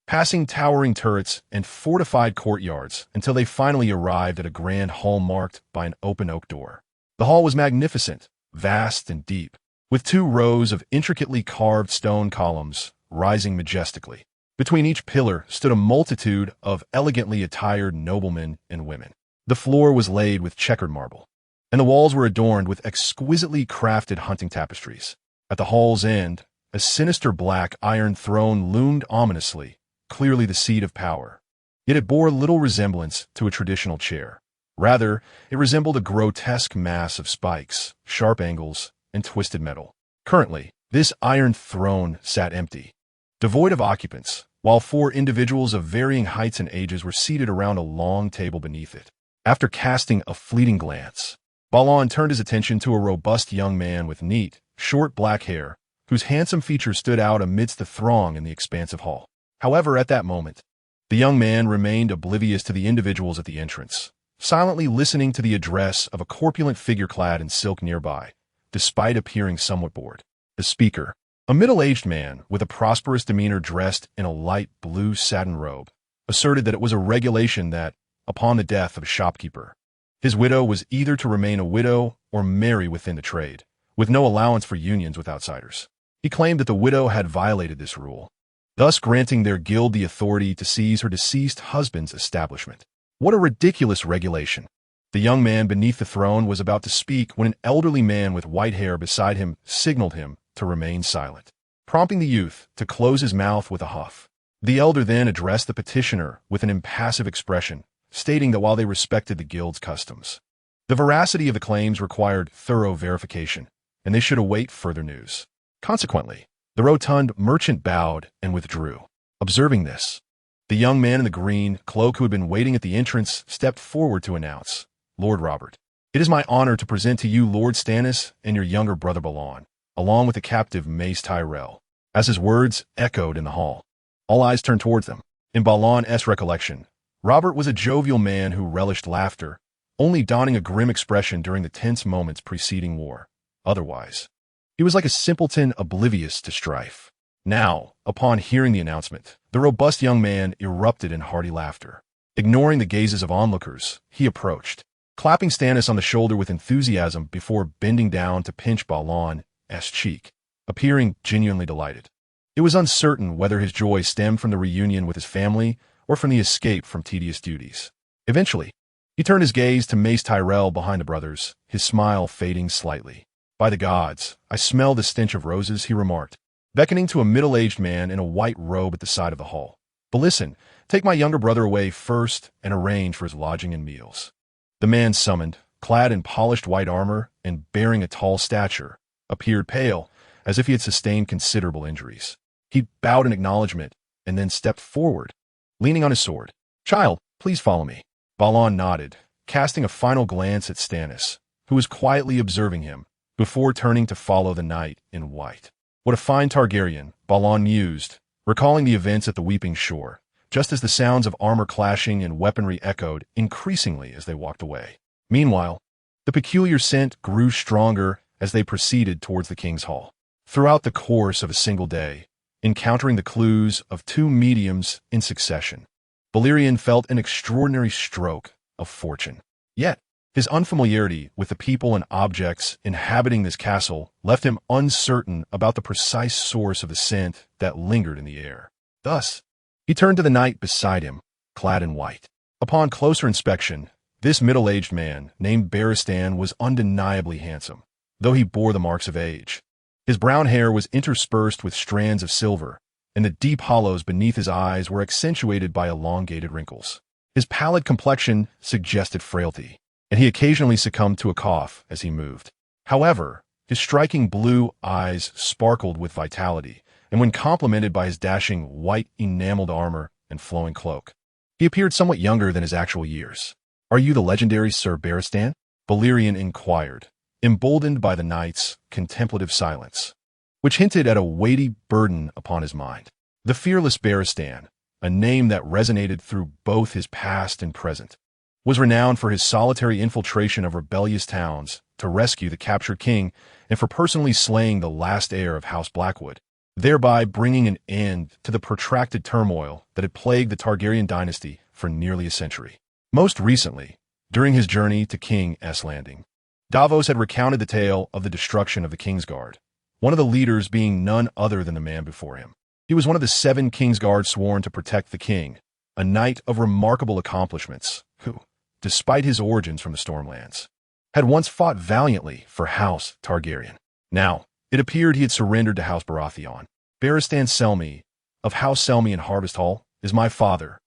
passing towering turrets and fortified courtyards until they finally arrived at a grand hall marked by an open oak door. The hall was magnificent, vast and deep, with 2 rows of intricately carved stone columns rising majestically. Between each pillar stood a multitude of elegantly attired noblemen and women. The floor was laid with checkered marble, and the walls were adorned with exquisitely crafted hunting tapestries. At the hall's end, a sinister black iron throne loomed ominously, clearly the seat of power. Yet it bore little resemblance to a traditional chair. Rather, it resembled a grotesque mass of spikes, sharp angles, and twisted metal. Currently, this iron throne sat empty, devoid of occupants, while 4 individuals of varying heights and ages were seated around a long table beneath it. After casting a fleeting glance, Balon turned his attention to a robust young man with neat, short black hair, whose handsome features stood out amidst the throng in the expansive hall. However, at that moment, the young man remained oblivious to the individuals at the entrance, silently listening to the address of a corpulent figure clad in silk nearby, despite appearing somewhat bored. The speaker, a middle-aged man with a prosperous demeanor dressed in a light blue satin robe, asserted that it was a regulation that, upon the death of a shopkeeper, his widow was either to remain a widow or marry within the trade, with no allowance for unions with outsiders. He claimed that the widow had violated this rule. thus granting their guild the authority to seize her deceased husband's establishment. What a ridiculous regulation. The young man beneath the throne was about to speak when an elderly man with white hair beside him signaled him to remain silent, prompting the youth to close his mouth with a huff. The elder then addressed the petitioner with an impassive expression, stating that while they respected the guild's customs, the veracity of the claims required thorough verification, and they should await further news. Consequently, the rotund merchant bowed and withdrew. Observing this, the young man in the green cloak who had been waiting at the entrance stepped forward to announce, "Lord Robert, it is my honor to present to you Lord Stannis and your younger brother Balon, along with the captive Mace Tyrell." As his words echoed in the hall, all eyes turned towards them. In Balon's recollection, Robert was a jovial man who relished laughter, only donning a grim expression during the tense moments preceding war. Otherwise, he was like a simpleton oblivious to strife. Now, upon hearing the announcement, the robust young man erupted in hearty laughter. Ignoring the gazes of onlookers, he approached, clapping Stannis on the shoulder with enthusiasm before bending down to pinch Balon's cheek, appearing genuinely delighted. It was uncertain whether his joy stemmed from the reunion with his family or from the escape from tedious duties. Eventually, he turned his gaze to Mace Tyrell behind the brothers, his smile fading slightly. "By the gods, I smell the stench of roses," he remarked, beckoning to a middle-aged man in a white robe at the side of the hall. "But listen, take my younger brother away first and arrange for his lodging and meals." The man summoned, clad in polished white armor and bearing a tall stature, appeared pale, as if he had sustained considerable injuries. He bowed in acknowledgement and then stepped forward, leaning on his sword. "Child, please follow me." Balon nodded, casting a final glance at Stannis, who was quietly observing him, before turning to follow the knight in white. What a fine Targaryen, Balon mused, recalling the events at the Weeping Shore, just as the sounds of armor clashing and weaponry echoed increasingly as they walked away. Meanwhile, the peculiar scent grew stronger as they proceeded towards the king's hall. Throughout the course of a single day, encountering the clues of two mediums in succession, Balerion felt an extraordinary stroke of fortune. Yet, his unfamiliarity with the people and objects inhabiting this castle left him uncertain about the precise source of the scent that lingered in the air. Thus, he turned to the knight beside him, clad in white. Upon closer inspection, this middle-aged man, named Baratheon, was undeniably handsome, though he bore the marks of age. His brown hair was interspersed with strands of silver, and the deep hollows beneath his eyes were accentuated by elongated wrinkles. His pallid complexion suggested frailty, and he occasionally succumbed to a cough as he moved. However, his striking blue eyes sparkled with vitality, and when complemented by his dashing white enameled armor and flowing cloak, he appeared somewhat younger than his actual years. "Are you the legendary Sir Barristan?" Balerion inquired, emboldened by the knight's contemplative silence, which hinted at a weighty burden upon his mind. The fearless Barristan, a name that resonated through both his past and present, was renowned for his solitary infiltration of rebellious towns to rescue the captured king and for personally slaying the last heir of House Blackwood, thereby bringing an end to the protracted turmoil that had plagued the Targaryen dynasty for nearly a century. Most recently, during his journey to King's Landing, Davos had recounted the tale of the destruction of the Kingsguard, one of the leaders being none other than the man before him. He was one of the 7 Kingsguard sworn to protect the king, a knight of remarkable accomplishments who, despite his origins from the Stormlands, had once fought valiantly for House Targaryen. Now, it appeared he had surrendered to House Baratheon. "Barristan Selmy, of House Selmy in Harvest Hall, is my father,"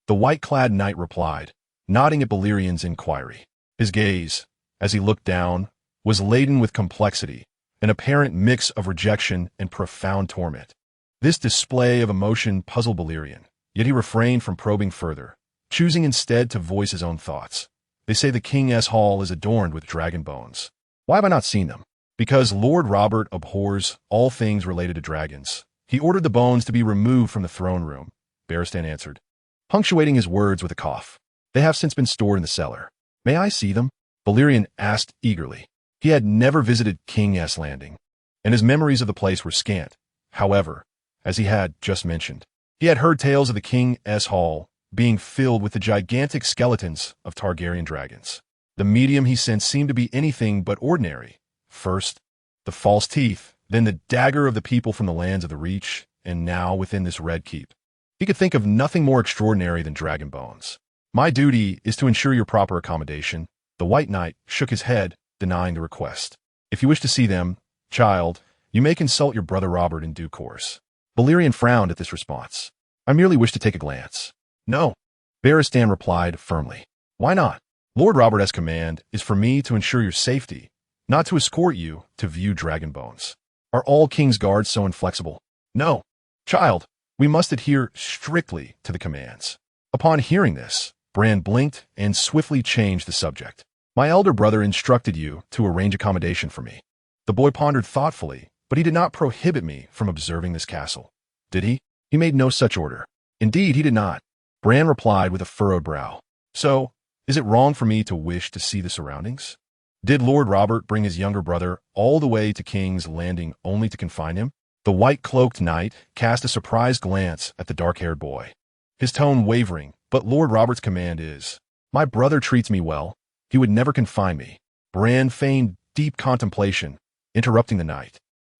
the white-clad knight replied, nodding at Balerion's inquiry. His gaze, as he looked down, was laden with complexity, an apparent mix of rejection and profound torment. This display of emotion puzzled Balerion, yet he refrained from probing further, choosing instead to voice his own thoughts. "They say the King's Hall is adorned with dragon bones. Why have I not seen them?" "Because Lord Robert abhors all things related to dragons. He ordered the bones to be removed from the throne room," Barristan answered, punctuating his words with a cough. "They have since been stored in the cellar." "May I see them?" Balerion asked eagerly. He had never visited King's Landing, and his memories of the place were scant. However, as he had just mentioned, he had heard tales of the King's Hall being filled with the gigantic skeletons of Targaryen dragons. The medium he sensed seemed to be anything but ordinary. First, the false teeth, then the dagger of the people from the lands of the Reach, and now within this red keep. He could think of nothing more extraordinary than dragon bones. My duty is to ensure your proper accommodation. The White Knight shook his head, denying the request. If you wish to see them, child, you may consult your brother Robert in due course. Balerion frowned at this response. I merely wish to take a glance. No, Baratheon replied firmly. Why not? Lord Robert's command is for me to ensure your safety, not to escort you to view dragon bones. Are all King's guards so inflexible? No. Child, we must adhere strictly to the commands. Upon hearing this, Bran blinked and swiftly changed the subject. My elder brother instructed you to arrange accommodation for me. The boy pondered thoughtfully, but he did not prohibit me from observing this castle. Did he? He made no such order. Indeed, he did not. Bran replied with a furrowed brow. So, is it wrong for me to wish to see the surroundings? Did Lord Robert bring his younger brother all the way to King's Landing only to confine him? The white-cloaked knight cast a surprised glance at the dark-haired boy. His tone wavering, but Lord Robert's command is, my brother treats me well. He would never confine me. Bran feigned deep contemplation, interrupting the knight.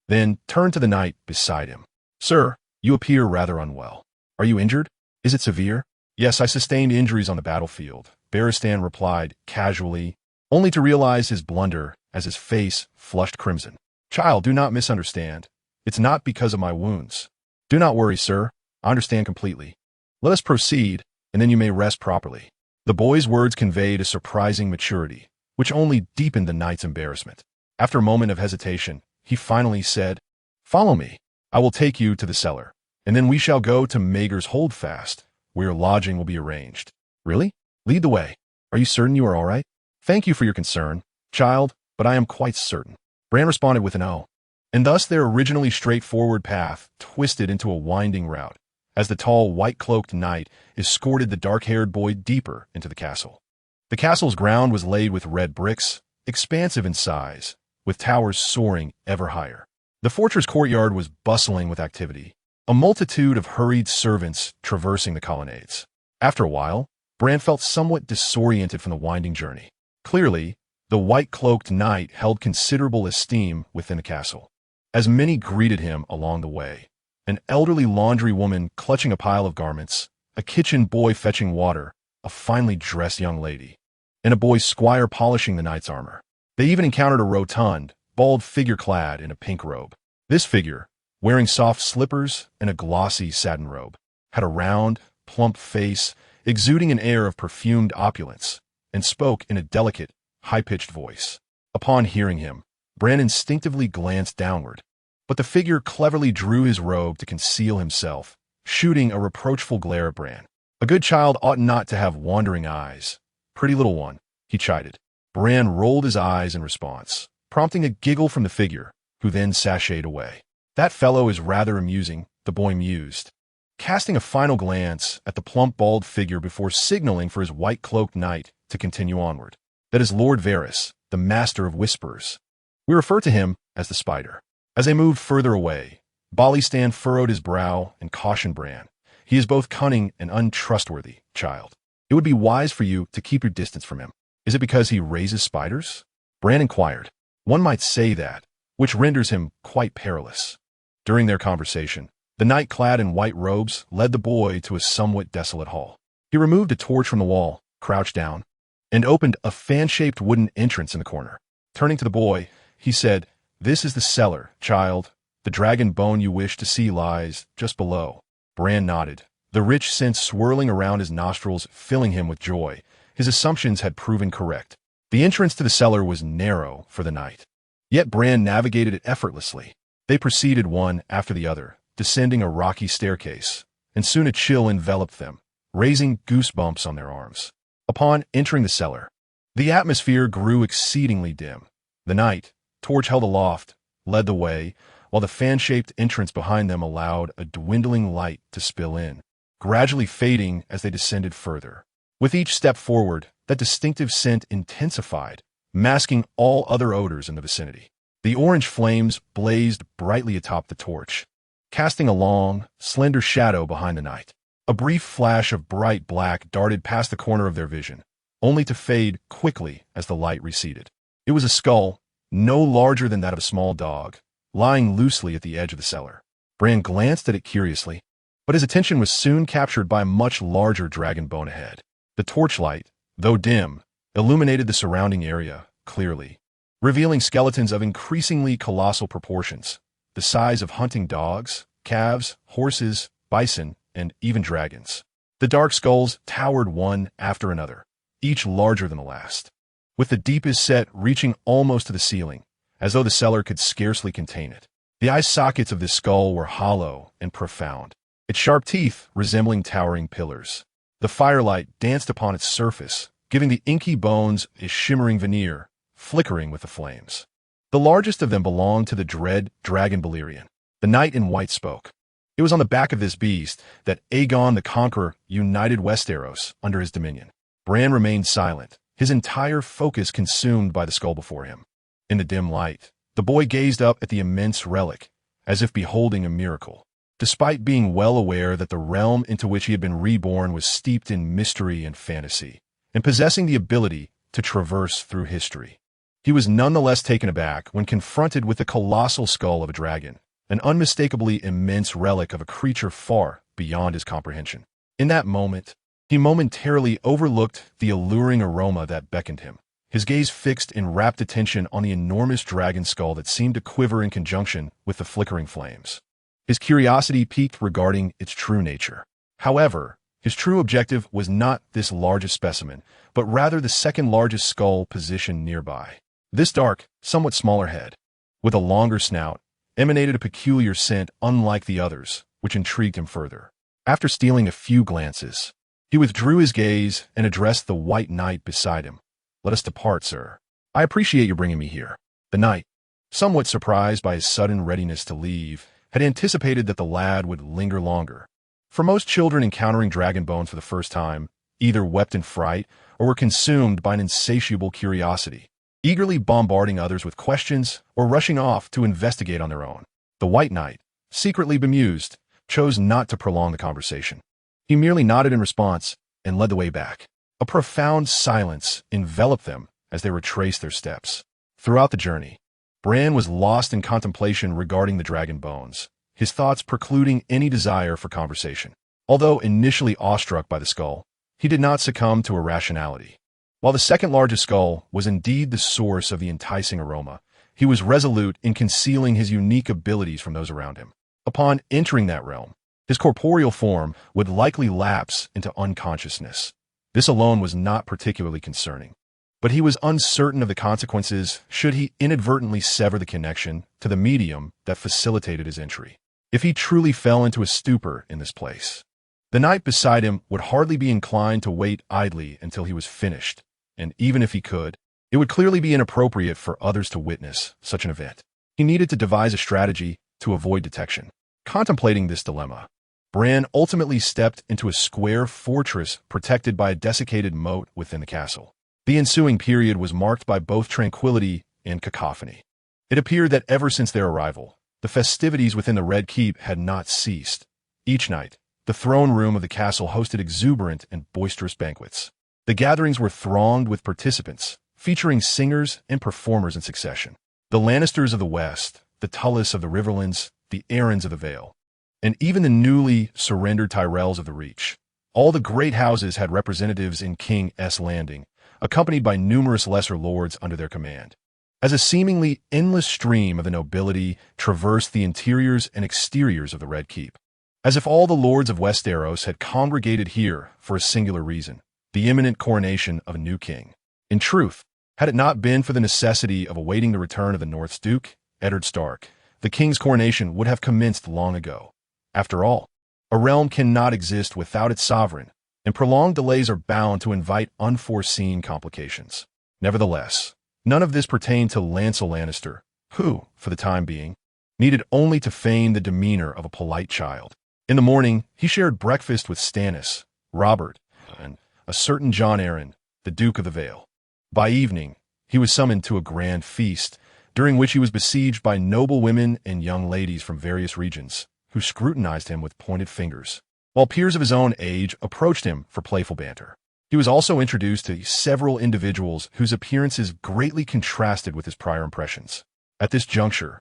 Then turned to the knight beside him. Sir, you appear rather unwell. Are you injured? Is it severe? Yes, I sustained injuries on the battlefield, Baratheon replied casually, only to realize his blunder as his face flushed crimson. Child, do not misunderstand. It's not because of my wounds. Do not worry, sir. I understand completely. Let us proceed, and then you may rest properly. The boy's words conveyed a surprising maturity, which only deepened the knight's embarrassment. After a moment of hesitation, he finally said, Follow me. I will take you to the cellar, and then we shall go to Maegor's Holdfast, where your lodging will be arranged. Really? Lead the way. Are you certain you are all right? Thank you for your concern, child, but I am quite certain. Bran responded with an O. And thus their originally straightforward path twisted into a winding route, as the tall, white-cloaked knight escorted the dark-haired boy deeper into the castle. The castle's ground was laid with red bricks, expansive in size, with towers soaring ever higher. The fortress courtyard was bustling with activity, a multitude of hurried servants traversing the colonnades. After a while, Bran felt somewhat disoriented from the winding journey. Clearly, the white-cloaked knight held considerable esteem within the castle, as many greeted him along the way. An elderly laundry woman clutching a pile of garments, a kitchen boy fetching water, a finely dressed young lady, and a boy squire polishing the knight's armor. They even encountered a rotund, bald figure clad in a pink robe. This figure, wearing soft slippers and a glossy satin robe, had a round, plump face, exuding an air of perfumed opulence, and spoke in a delicate, high-pitched voice. Upon hearing him, Bran instinctively glanced downward, but the figure cleverly drew his robe to conceal himself, shooting a reproachful glare at Bran. A good child ought not to have wandering eyes. Pretty little one, he chided. Bran rolled his eyes in response, prompting a giggle from the figure, who then sashayed away. That fellow is rather amusing, the boy mused, casting a final glance at the plump, bald figure before signaling for his white-cloaked knight to continue onward. That is Lord Varys, the master of whispers. We refer to him as the Spider. As they moved further away, Balistan furrowed his brow and cautioned Bran. He is both cunning and untrustworthy, child. It would be wise for you to keep your distance from him. Is it because he raises spiders? Bran inquired. One might say that, which renders him quite perilous. During their conversation, the knight clad in white robes led the boy to a somewhat desolate hall. He removed a torch from the wall, crouched down, and opened a fan-shaped wooden entrance in the corner. Turning to the boy, he said, This is the cellar, child. The dragon bone you wish to see lies just below. Bran nodded, the rich scent swirling around his nostrils, filling him with joy. His assumptions had proven correct. The entrance to the cellar was narrow for the night, yet Bran navigated it effortlessly. They proceeded one after the other, descending a rocky staircase, and soon a chill enveloped them, raising goosebumps on their arms. Upon entering the cellar, the atmosphere grew exceedingly dim. The knight, torch held aloft, led the way, while the fan-shaped entrance behind them allowed a dwindling light to spill in, gradually fading as they descended further. With each step forward, that distinctive scent intensified, masking all other odors in the vicinity. The orange flames blazed brightly atop the torch, casting a long, slender shadow behind the knight. A brief flash of bright black darted past the corner of their vision, only to fade quickly as the light receded. It was a skull, no larger than that of a small dog, lying loosely at the edge of the cellar. Bran glanced at it curiously, but his attention was soon captured by a much larger dragonbone ahead. The torchlight, though dim, illuminated the surrounding area clearly, revealing skeletons of increasingly colossal proportions, the size of hunting dogs, calves, horses, bison, and even dragons. The dark skulls towered one after another, each larger than the last, with the deepest set reaching almost to the ceiling, as though the cellar could scarcely contain it. The eye sockets of this skull were hollow and profound, its sharp teeth resembling towering pillars. The firelight danced upon its surface, giving the inky bones a shimmering veneer, flickering with the flames. The largest of them belonged to the dread dragon Balerion. The knight in white spoke. It was on the back of this beast that Aegon the Conqueror united Westeros under his dominion. Bran remained silent, his entire focus consumed by the skull before him. In the dim light, the boy gazed up at the immense relic, as if beholding a miracle. Despite being well aware that the realm into which he had been reborn was steeped in mystery and fantasy, and possessing the ability to traverse through history, he was nonetheless taken aback when confronted with the colossal skull of a dragon, an unmistakably immense relic of a creature far beyond his comprehension. In that moment, he momentarily overlooked the alluring aroma that beckoned him, his gaze fixed in rapt attention on the enormous dragon skull that seemed to quiver in conjunction with the flickering flames. His curiosity piqued regarding its true nature. However, his true objective was not this largest specimen, but rather the second largest skull positioned nearby. This dark, somewhat smaller head, with a longer snout, emanated a peculiar scent unlike the others, which intrigued him further. After stealing a few glances, he withdrew his gaze and addressed the white knight beside him. "Let us depart, sir. I appreciate your bringing me here." The knight, somewhat surprised by his sudden readiness to leave, had anticipated that the lad would linger longer. For most children encountering dragonborn for the first time, either wept in fright or were consumed by an insatiable curiosity, eagerly bombarding others with questions or rushing off to investigate on their own. The white knight, secretly bemused, chose not to prolong the conversation. He merely nodded in response and led the way back. A profound silence enveloped them as they retraced their steps. Throughout the journey, Bran was lost in contemplation regarding the dragon bones, his thoughts precluding any desire for conversation. Although initially awestruck by the skull, he did not succumb to irrationality. While the second largest skull was indeed the source of the enticing aroma, he was resolute in concealing his unique abilities from those around him. Upon entering that realm, his corporeal form would likely lapse into unconsciousness. This alone was not particularly concerning, but he was uncertain of the consequences should he inadvertently sever the connection to the medium that facilitated his entry. If he truly fell into a stupor in this place, the knight beside him would hardly be inclined to wait idly until he was finished, and even if he could, it would clearly be inappropriate for others to witness such an event. He needed to devise a strategy to avoid detection. Contemplating this dilemma, Bran ultimately stepped into a square fortress protected by a desiccated moat within the castle. The ensuing period was marked by both tranquility and cacophony. It appeared that ever since their arrival, the festivities within the Red Keep had not ceased. Each night, the throne room of the castle hosted exuberant and boisterous banquets. The gatherings were thronged with participants, featuring singers and performers in succession. The Lannisters of the West, the Tullys of the Riverlands, the Arryns of the Vale, and even the newly surrendered Tyrells of the Reach. All the great houses had representatives in King's Landing, accompanied by numerous lesser lords under their command. As a seemingly endless stream of the nobility traversed the interiors and exteriors of the Red Keep, as if all the lords of Westeros had congregated here for a singular reason, the imminent coronation of a new king. In truth, had it not been for the necessity of awaiting the return of the North's Duke, Eddard Stark, the king's coronation would have commenced long ago. After all, a realm cannot exist without its sovereign, and prolonged delays are bound to invite unforeseen complications. Nevertheless, none of this pertained to Lancel Lannister, who, for the time being, needed only to feign the demeanor of a polite child. In the morning, he shared breakfast with Stannis, Robert, and a certain Jon Arryn, the Duke of the Vale. By evening, he was summoned to a grand feast, during which he was besieged by noble women and young ladies from various regions, who scrutinized him with pointed fingers, while peers of his own age approached him for playful banter. He was also introduced to several individuals whose appearances greatly contrasted with his prior impressions. At this juncture,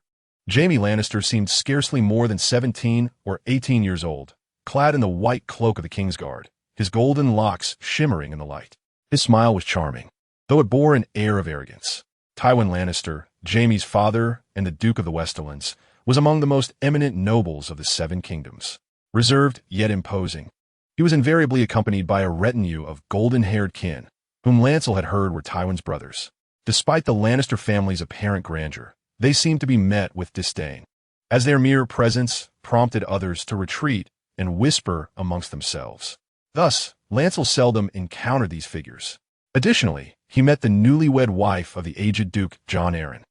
Jaime Lannister seemed scarcely more than 17 or 18 years old, clad in the white cloak of the Kingsguard, his golden locks shimmering in the light. His smile was charming, though it bore an air of arrogance. Tywin Lannister, Jaime's father and the Duke of the Westerlands, was among the most eminent nobles of the Seven Kingdoms. Reserved yet imposing, he was invariably accompanied by a retinue of golden-haired kin, whom Lancel had heard were Tywin's brothers. Despite the Lannister family's apparent grandeur, they seemed to be met with disdain, as their mere presence prompted others to retreat and whisper amongst themselves. Thus, Lancel seldom encountered these figures. Additionally, he met the newlywed wife of the aged Duke Jon Arryn,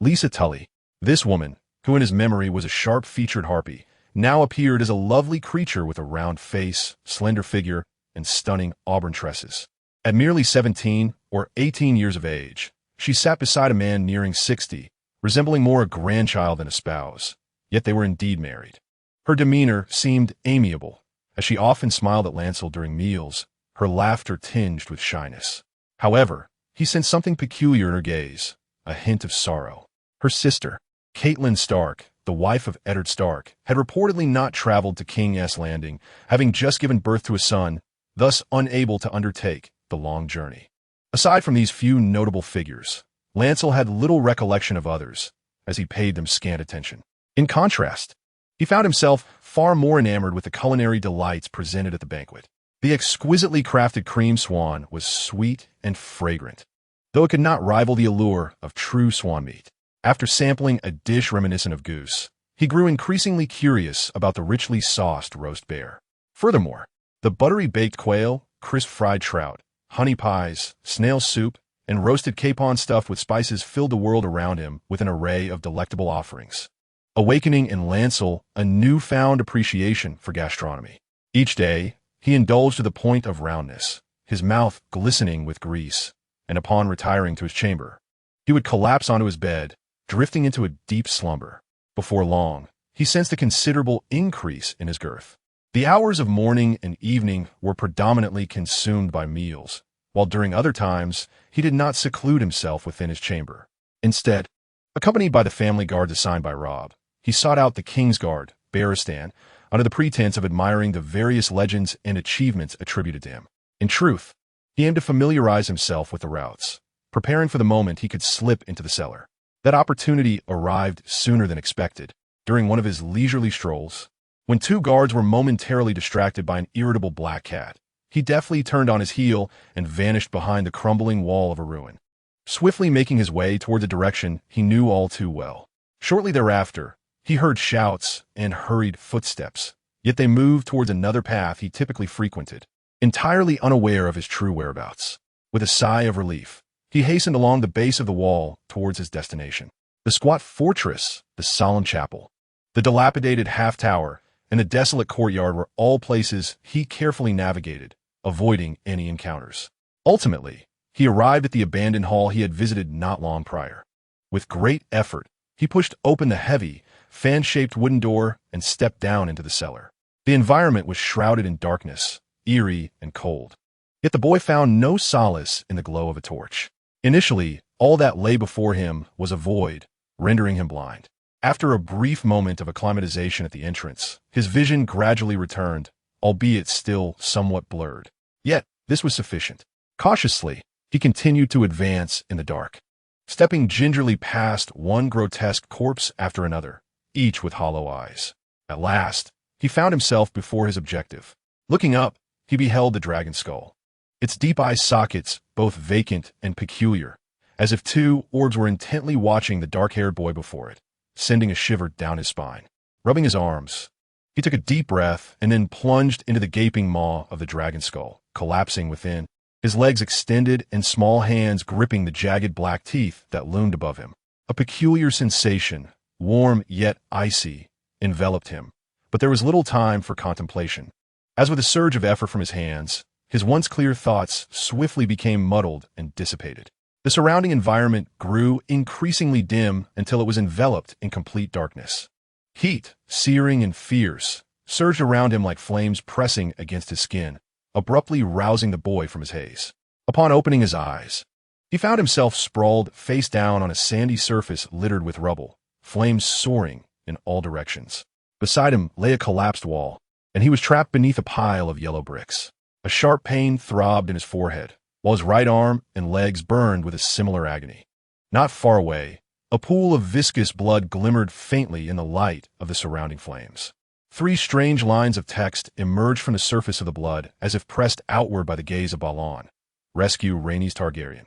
Lisa Tully. This woman, who in his memory was a sharp-featured harpy, now appeared as a lovely creature with a round face, slender figure, and stunning auburn tresses. At merely 17 or 18 years of age, she sat beside a man nearing 60, resembling more a grandchild than a spouse, yet they were indeed married. Her demeanor seemed amiable, as she often smiled at Lancel during meals, her laughter tinged with shyness. However, he sensed something peculiar in her gaze, a hint of sorrow. Her sister, Catelyn Stark, the wife of Eddard Stark, had reportedly not traveled to King's Landing, having just given birth to a son, thus unable to undertake the long journey. Aside from these few notable figures, Lancel had little recollection of others, as he paid them scant attention. In contrast, he found himself far more enamored with the culinary delights presented at the banquet. The exquisitely crafted cream swan was sweet and fragrant, though it could not rival the allure of true swan meat. After sampling a dish reminiscent of goose, he grew increasingly curious about the richly sauced roast bear. Furthermore, the buttery baked quail, crisp fried trout, honey pies, snail soup, and roasted capon stuffed with spices filled the world around him with an array of delectable offerings, awakening in Lancel a newfound appreciation for gastronomy. Each day, he indulged to the point of roundness, his mouth glistening with grease, and upon retiring to his chamber, he would collapse onto his bed, drifting into a deep slumber. Before long, he sensed a considerable increase in his girth. The hours of morning and evening were predominantly consumed by meals, while during other times, he did not seclude himself within his chamber. Instead, accompanied by the family guards assigned by Robb, he sought out the Kingsguard, Baratheon, under the pretense of admiring the various legends and achievements attributed to him. In truth, he aimed to familiarize himself with the routes, preparing for the moment he could slip into the cellar. That opportunity arrived sooner than expected. During one of his leisurely strolls, when two guards were momentarily distracted by an irritable black cat, he deftly turned on his heel and vanished behind the crumbling wall of a ruin, swiftly making his way toward the direction he knew all too well. Shortly thereafter, he heard shouts and hurried footsteps, yet they moved towards another path he typically frequented, entirely unaware of his true whereabouts. With a sigh of relief, he hastened along the base of the wall towards his destination. The squat fortress, the solemn chapel, the dilapidated half-tower, and the desolate courtyard were all places he carefully navigated, avoiding any encounters. Ultimately, he arrived at the abandoned hall he had visited not long prior. With great effort, he pushed open the heavy, fan-shaped wooden door and stepped down into the cellar. The environment was shrouded in darkness, eerie and cold. Yet the boy found no solace in the glow of a torch. Initially, all that lay before him was a void, rendering him blind. After a brief moment of acclimatization at the entrance, his vision gradually returned, albeit still somewhat blurred. Yet, this was sufficient. Cautiously, he continued to advance in the dark, stepping gingerly past one grotesque corpse after another, each with hollow eyes. At last, he found himself before his objective. Looking up, he beheld the dragon skull, its deep eye sockets both vacant and peculiar, as if two orbs were intently watching the dark-haired boy before it, sending a shiver down his spine. Rubbing his arms, he took a deep breath and then plunged into the gaping maw of the dragon skull, collapsing within, his legs extended and small hands gripping the jagged black teeth that loomed above him. A peculiar sensation, warm yet icy, enveloped him, but there was little time for contemplation. As with a surge of effort from his hands, his once clear thoughts swiftly became muddled and dissipated. The surrounding environment grew increasingly dim until it was enveloped in complete darkness. Heat, searing and fierce, surged around him like flames pressing against his skin, abruptly rousing the boy from his haze. Upon opening his eyes, he found himself sprawled face down on a sandy surface littered with rubble, flames soaring in all directions. Beside him lay a collapsed wall, and he was trapped beneath a pile of yellow bricks. A sharp pain throbbed in his forehead, while his right arm and legs burned with a similar agony. Not far away, a pool of viscous blood glimmered faintly in the light of the surrounding flames. 3 strange lines of text emerged from the surface of the blood as if pressed outward by the gaze of Balon. Rescue Rhaenys Targaryen.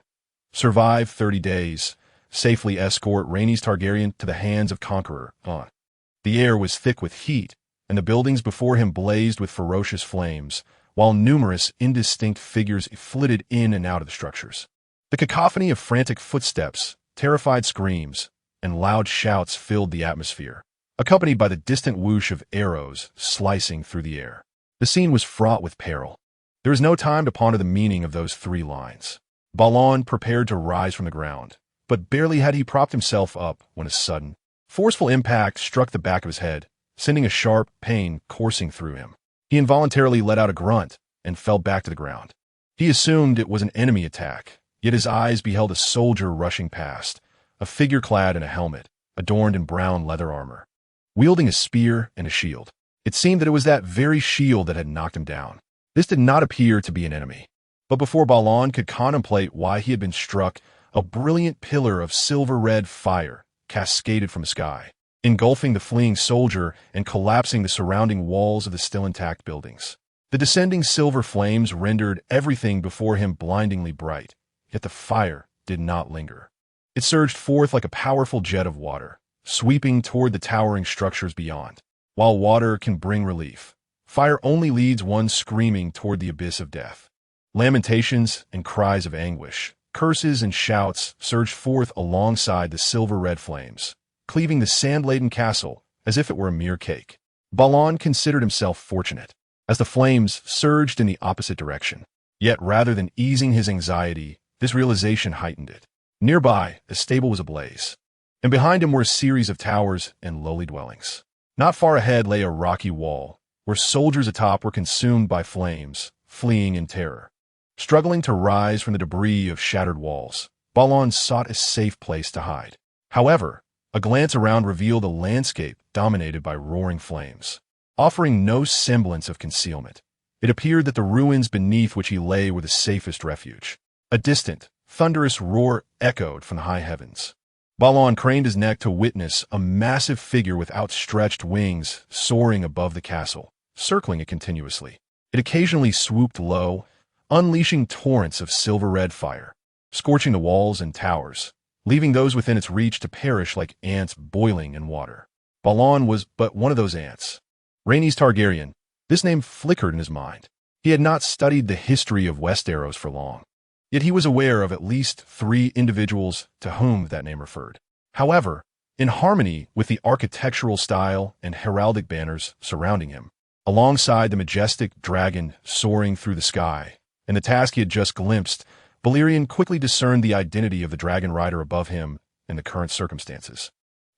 Survive 30 days. Safely escort Rhaenys Targaryen to the hands of Conqueror. The air was thick with heat, and the buildings before him blazed with ferocious flames, while numerous indistinct figures flitted in and out of the structures. The cacophony of frantic footsteps, terrified screams, and loud shouts filled the atmosphere, accompanied by the distant whoosh of arrows slicing through the air. The scene was fraught with peril. There was no time to ponder the meaning of those 3 lines. Balon prepared to rise from the ground, but barely had he propped himself up when a sudden, forceful impact struck the back of his head, sending a sharp pain coursing through him. He involuntarily let out a grunt and fell back to the ground. He assumed it was an enemy attack, yet his eyes beheld a soldier rushing past, a figure clad in a helmet, adorned in brown leather armor, wielding a spear and a shield. It seemed that it was that very shield that had knocked him down. This did not appear to be an enemy. But before Balon could contemplate why he had been struck, a brilliant pillar of silver-red fire cascaded from the sky, engulfing the fleeing soldier and collapsing the surrounding walls of the still intact buildings. The descending silver flames rendered everything before him blindingly bright, yet the fire did not linger. It surged forth like a powerful jet of water, sweeping toward the towering structures beyond. While water can bring relief, fire only leads one screaming toward the abyss of death. Lamentations and cries of anguish, curses and shouts surged forth alongside the silver-red flames, cleaving the sand-laden castle as if it were a mere cake. Balon considered himself fortunate, as the flames surged in the opposite direction. Yet rather than easing his anxiety, this realization heightened it. Nearby, a stable was ablaze, and behind him were a series of towers and lowly dwellings. Not far ahead lay a rocky wall, where soldiers atop were consumed by flames, fleeing in terror. Struggling to rise from the debris of shattered walls, Balon sought a safe place to hide. However, a glance around revealed a landscape dominated by roaring flames, offering no semblance of concealment. It appeared that the ruins beneath which he lay were the safest refuge. A distant, thunderous roar echoed from the high heavens. Balon craned his neck to witness a massive figure with outstretched wings soaring above the castle, circling it continuously. It occasionally swooped low, unleashing torrents of silver-red fire, scorching the walls and towers, leaving those within its reach to perish like ants boiling in water. Balon was but one of those ants. Rhaenys Targaryen, this name flickered in his mind. He had not studied the history of Westeros for long, yet he was aware of at least 3 individuals to whom that name referred. However, in harmony with the architectural style and heraldic banners surrounding him, alongside the majestic dragon soaring through the sky, and the task he had just glimpsed, Balerion quickly discerned the identity of the dragon rider above him in the current circumstances.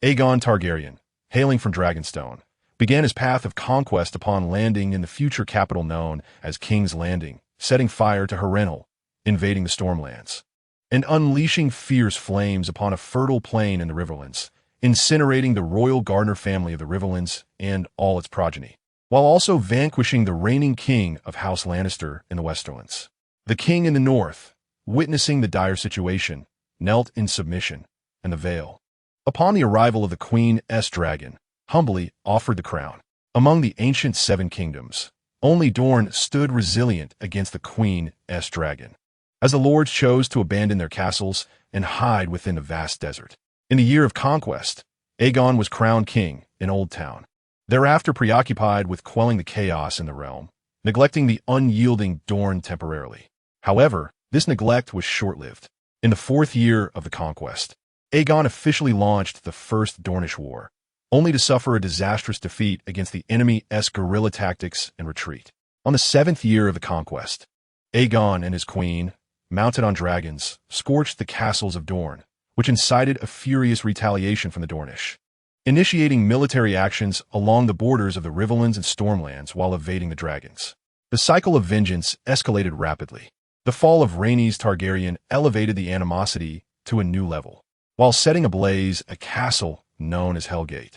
Aegon Targaryen, hailing from Dragonstone, began his path of conquest upon landing in the future capital known as King's Landing, setting fire to Renly, invading the Stormlands, and unleashing fierce flames upon a fertile plain in the Riverlands, incinerating the royal Gardner family of the Riverlands and all its progeny, while also vanquishing the reigning king of House Lannister in the Westerlands. The king in the north, witnessing the dire situation, knelt in submission, and the Vale, upon the arrival of the Queen-S dragon, humbly offered the crown. Among the ancient 7 kingdoms, only Dorne stood resilient against the Queen-S dragon, as the lords chose to abandon their castles and hide within the vast desert. In the year of conquest, Aegon was crowned king in Old Town, thereafter preoccupied with quelling the chaos in the realm, neglecting the unyielding Dorne temporarily. However, this neglect was short-lived. In the 4th year of the conquest, Aegon officially launched the First Dornish War, only to suffer a disastrous defeat against the enemy's guerrilla tactics and retreat. On the 7th year of the conquest, Aegon and his queen, mounted on dragons, scorched the castles of Dorne, which incited a furious retaliation from the Dornish, initiating military actions along the borders of the Riverlands and Stormlands while evading the dragons. The cycle of vengeance escalated rapidly. The fall of Rhaenys Targaryen elevated the animosity to a new level. While setting ablaze a castle known as Hellgate.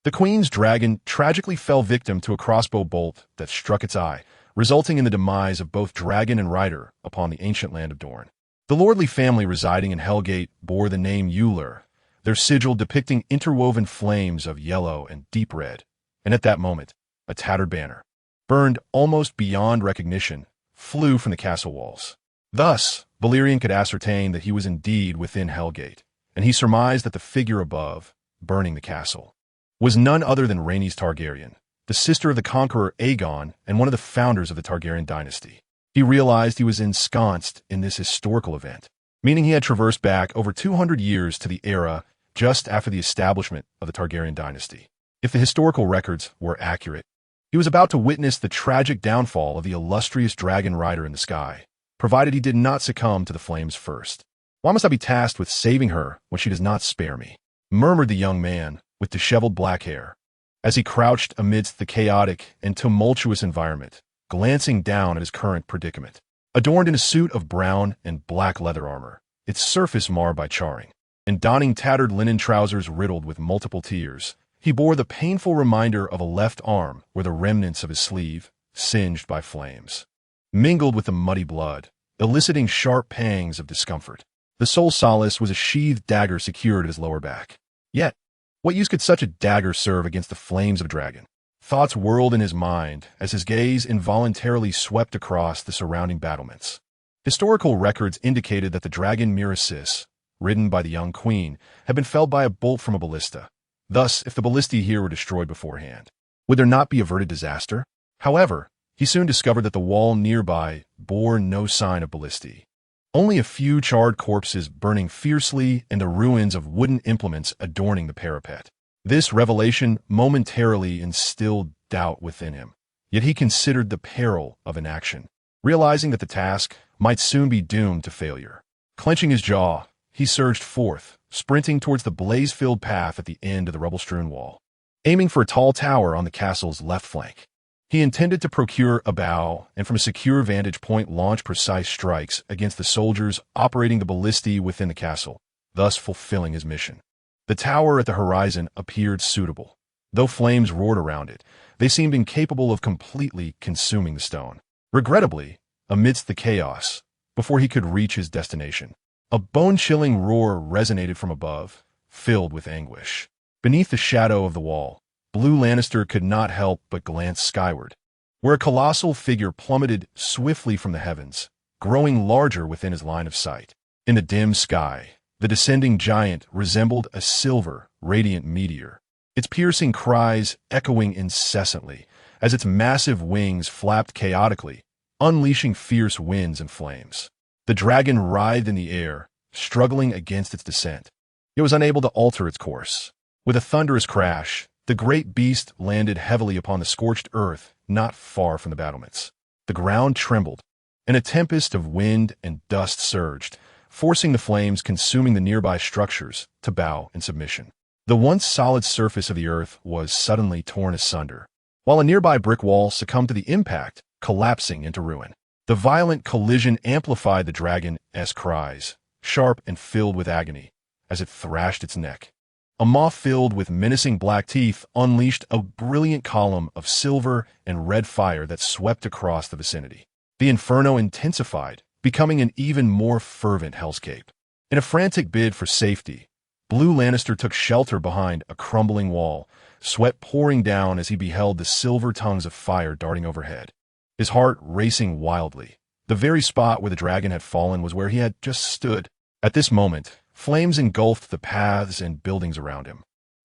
The queen's dragon tragically fell victim to a crossbow bolt that struck its eye, resulting in the demise of both dragon and rider upon the ancient land of Dorne. The lordly family residing in Hellgate bore the name Euler, their sigil depicting interwoven flames of yellow and deep red, and at that moment, a tattered banner, burned almost beyond recognition, flew from the castle walls. Thus, Valyrian could ascertain that he was indeed within Hellgate, and he surmised that the figure above, burning the castle, was none other than Rhaenys Targaryen, the sister of the conqueror Aegon and one of the founders of the Targaryen dynasty. He realized he was ensconced in this historical event, meaning he had traversed back over 200 years to the era just after the establishment of the Targaryen dynasty. If the historical records were accurate, he was about to witness the tragic downfall of the illustrious dragon rider in the sky, provided he did not succumb to the flames first. "Why must I be tasked with saving her when she does not spare me?" murmured the young man with disheveled black hair, as he crouched amidst the chaotic and tumultuous environment, glancing down at his current predicament. Adorned in a suit of brown and black leather armor, its surface marred by charring, and donning tattered linen trousers riddled with multiple tears, he bore the painful reminder of a left arm where the remnants of his sleeve, singed by flames, mingled with the muddy blood, eliciting sharp pangs of discomfort. The sole solace was a sheathed dagger secured at his lower back. Yet, what use could such a dagger serve against the flames of a dragon? Thoughts whirled in his mind as his gaze involuntarily swept across the surrounding battlements. Historical records indicated that the dragon Miracis, ridden by the young queen, had been felled by a bolt from a ballista. Thus, if the ballistae here were destroyed beforehand, would there not be averted disaster? However, he soon discovered that the wall nearby bore no sign of ballistae. Only a few charred corpses burning fiercely and the ruins of wooden implements adorning the parapet. This revelation momentarily instilled doubt within him, yet he considered the peril of inaction, realizing that the task might soon be doomed to failure. Clenching his jaw, he surged forth, sprinting towards the blaze-filled path at the end of the rubble-strewn wall, aiming for a tall tower on the castle's left flank. He intended to procure a bow and from a secure vantage point launch precise strikes against the soldiers operating the ballistae within the castle, thus fulfilling his mission. The tower at the horizon appeared suitable. Though flames roared around it, they seemed incapable of completely consuming the stone. Regrettably, amidst the chaos, before he could reach his destination, a bone-chilling roar resonated from above, filled with anguish. Beneath the shadow of the wall, Blue Lannister could not help but glance skyward, where a colossal figure plummeted swiftly from the heavens, growing larger within his line of sight. In the dim sky, the descending giant resembled a silver, radiant meteor, its piercing cries echoing incessantly as its massive wings flapped chaotically, unleashing fierce winds and flames. The dragon writhed in the air, struggling against its descent. It was unable to alter its course. With a thunderous crash, the great beast landed heavily upon the scorched earth not far from the battlements. The ground trembled, and a tempest of wind and dust surged, forcing the flames consuming the nearby structures to bow in submission. The once solid surface of the earth was suddenly torn asunder, while a nearby brick wall succumbed to the impact, collapsing into ruin. The violent collision amplified the dragon's cries, sharp and filled with agony, as it thrashed its neck. A maw filled with menacing black teeth unleashed a brilliant column of silver and red fire that swept across the vicinity. The inferno intensified, becoming an even more fervent hellscape. In a frantic bid for safety, Blue Lannister took shelter behind a crumbling wall, sweat pouring down as he beheld the silver tongues of fire darting overhead. His heart racing wildly. The very spot where the dragon had fallen was where he had just stood. At this moment, flames engulfed the paths and buildings around him,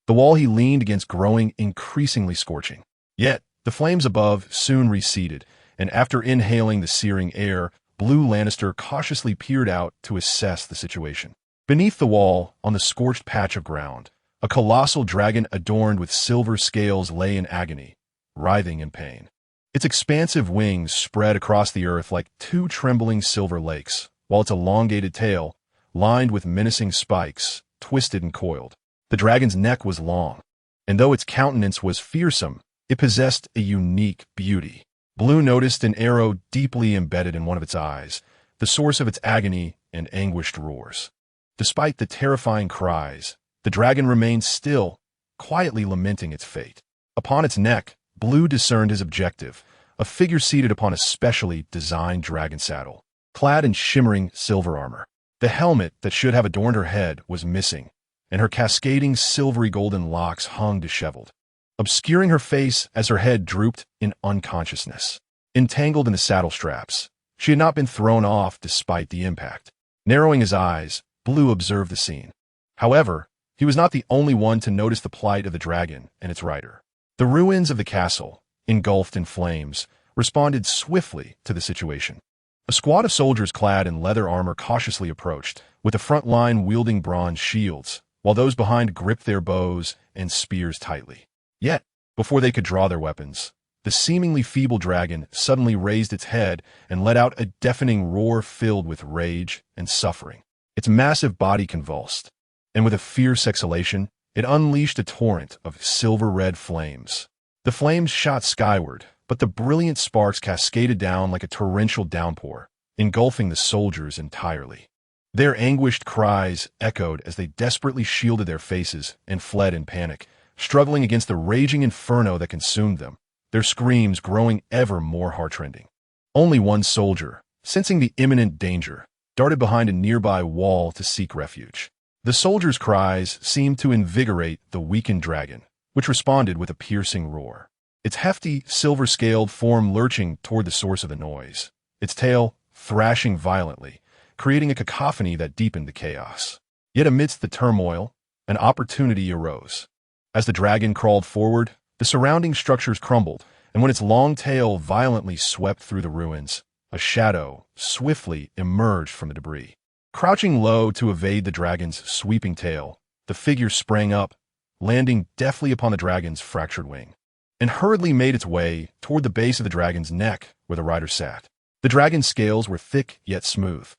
the wall he leaned against growing increasingly scorching. Yet, the flames above soon receded, and after inhaling the searing air, Blue Lannister cautiously peered out to assess the situation. Beneath the wall, on the scorched patch of ground, a colossal dragon adorned with silver scales lay in agony, writhing in pain. Its expansive wings spread across the earth like two trembling silver lakes, while its elongated tail, lined with menacing spikes, twisted and coiled. The dragon's neck was long, and though its countenance was fearsome, it possessed a unique beauty. Blue noticed an arrow deeply embedded in one of its eyes, the source of its agony and anguished roars. Despite the terrifying cries, the dragon remained still, quietly lamenting its fate. Upon its neck, Blue discerned his objective, a figure seated upon a specially designed dragon saddle, clad in shimmering silver armor. The helmet that should have adorned her head was missing, and her cascading silvery golden locks hung disheveled, obscuring her face as her head drooped in unconsciousness. Entangled in the saddle straps, she had not been thrown off despite the impact. Narrowing his eyes, Blue observed the scene. However, he was not the only one to notice the plight of the dragon and its rider. The ruins of the castle, engulfed in flames, responded swiftly to the situation. A squad of soldiers clad in leather armor cautiously approached, with the front line wielding bronze shields, while those behind gripped their bows and spears tightly. Yet, before they could draw their weapons, the seemingly feeble dragon suddenly raised its head and let out a deafening roar filled with rage and suffering. Its massive body convulsed, and with a fierce exhalation, it unleashed a torrent of silver-red flames. The flames shot skyward, but the brilliant sparks cascaded down like a torrential downpour, engulfing the soldiers entirely. Their anguished cries echoed as they desperately shielded their faces and fled in panic, struggling against the raging inferno that consumed them, their screams growing ever more heartrending. Only one soldier, sensing the imminent danger, darted behind a nearby wall to seek refuge. The soldier's cries seemed to invigorate the weakened dragon, which responded with a piercing roar, its hefty, silver-scaled form lurching toward the source of the noise, its tail thrashing violently, creating a cacophony that deepened the chaos. Yet amidst the turmoil, an opportunity arose. As the dragon crawled forward, the surrounding structures crumbled, and when its long tail violently swept through the ruins, a shadow swiftly emerged from the debris. Crouching low to evade the dragon's sweeping tail, the figure sprang up, landing deftly upon the dragon's fractured wing, and hurriedly made its way toward the base of the dragon's neck where the rider sat. The dragon's scales were thick yet smooth,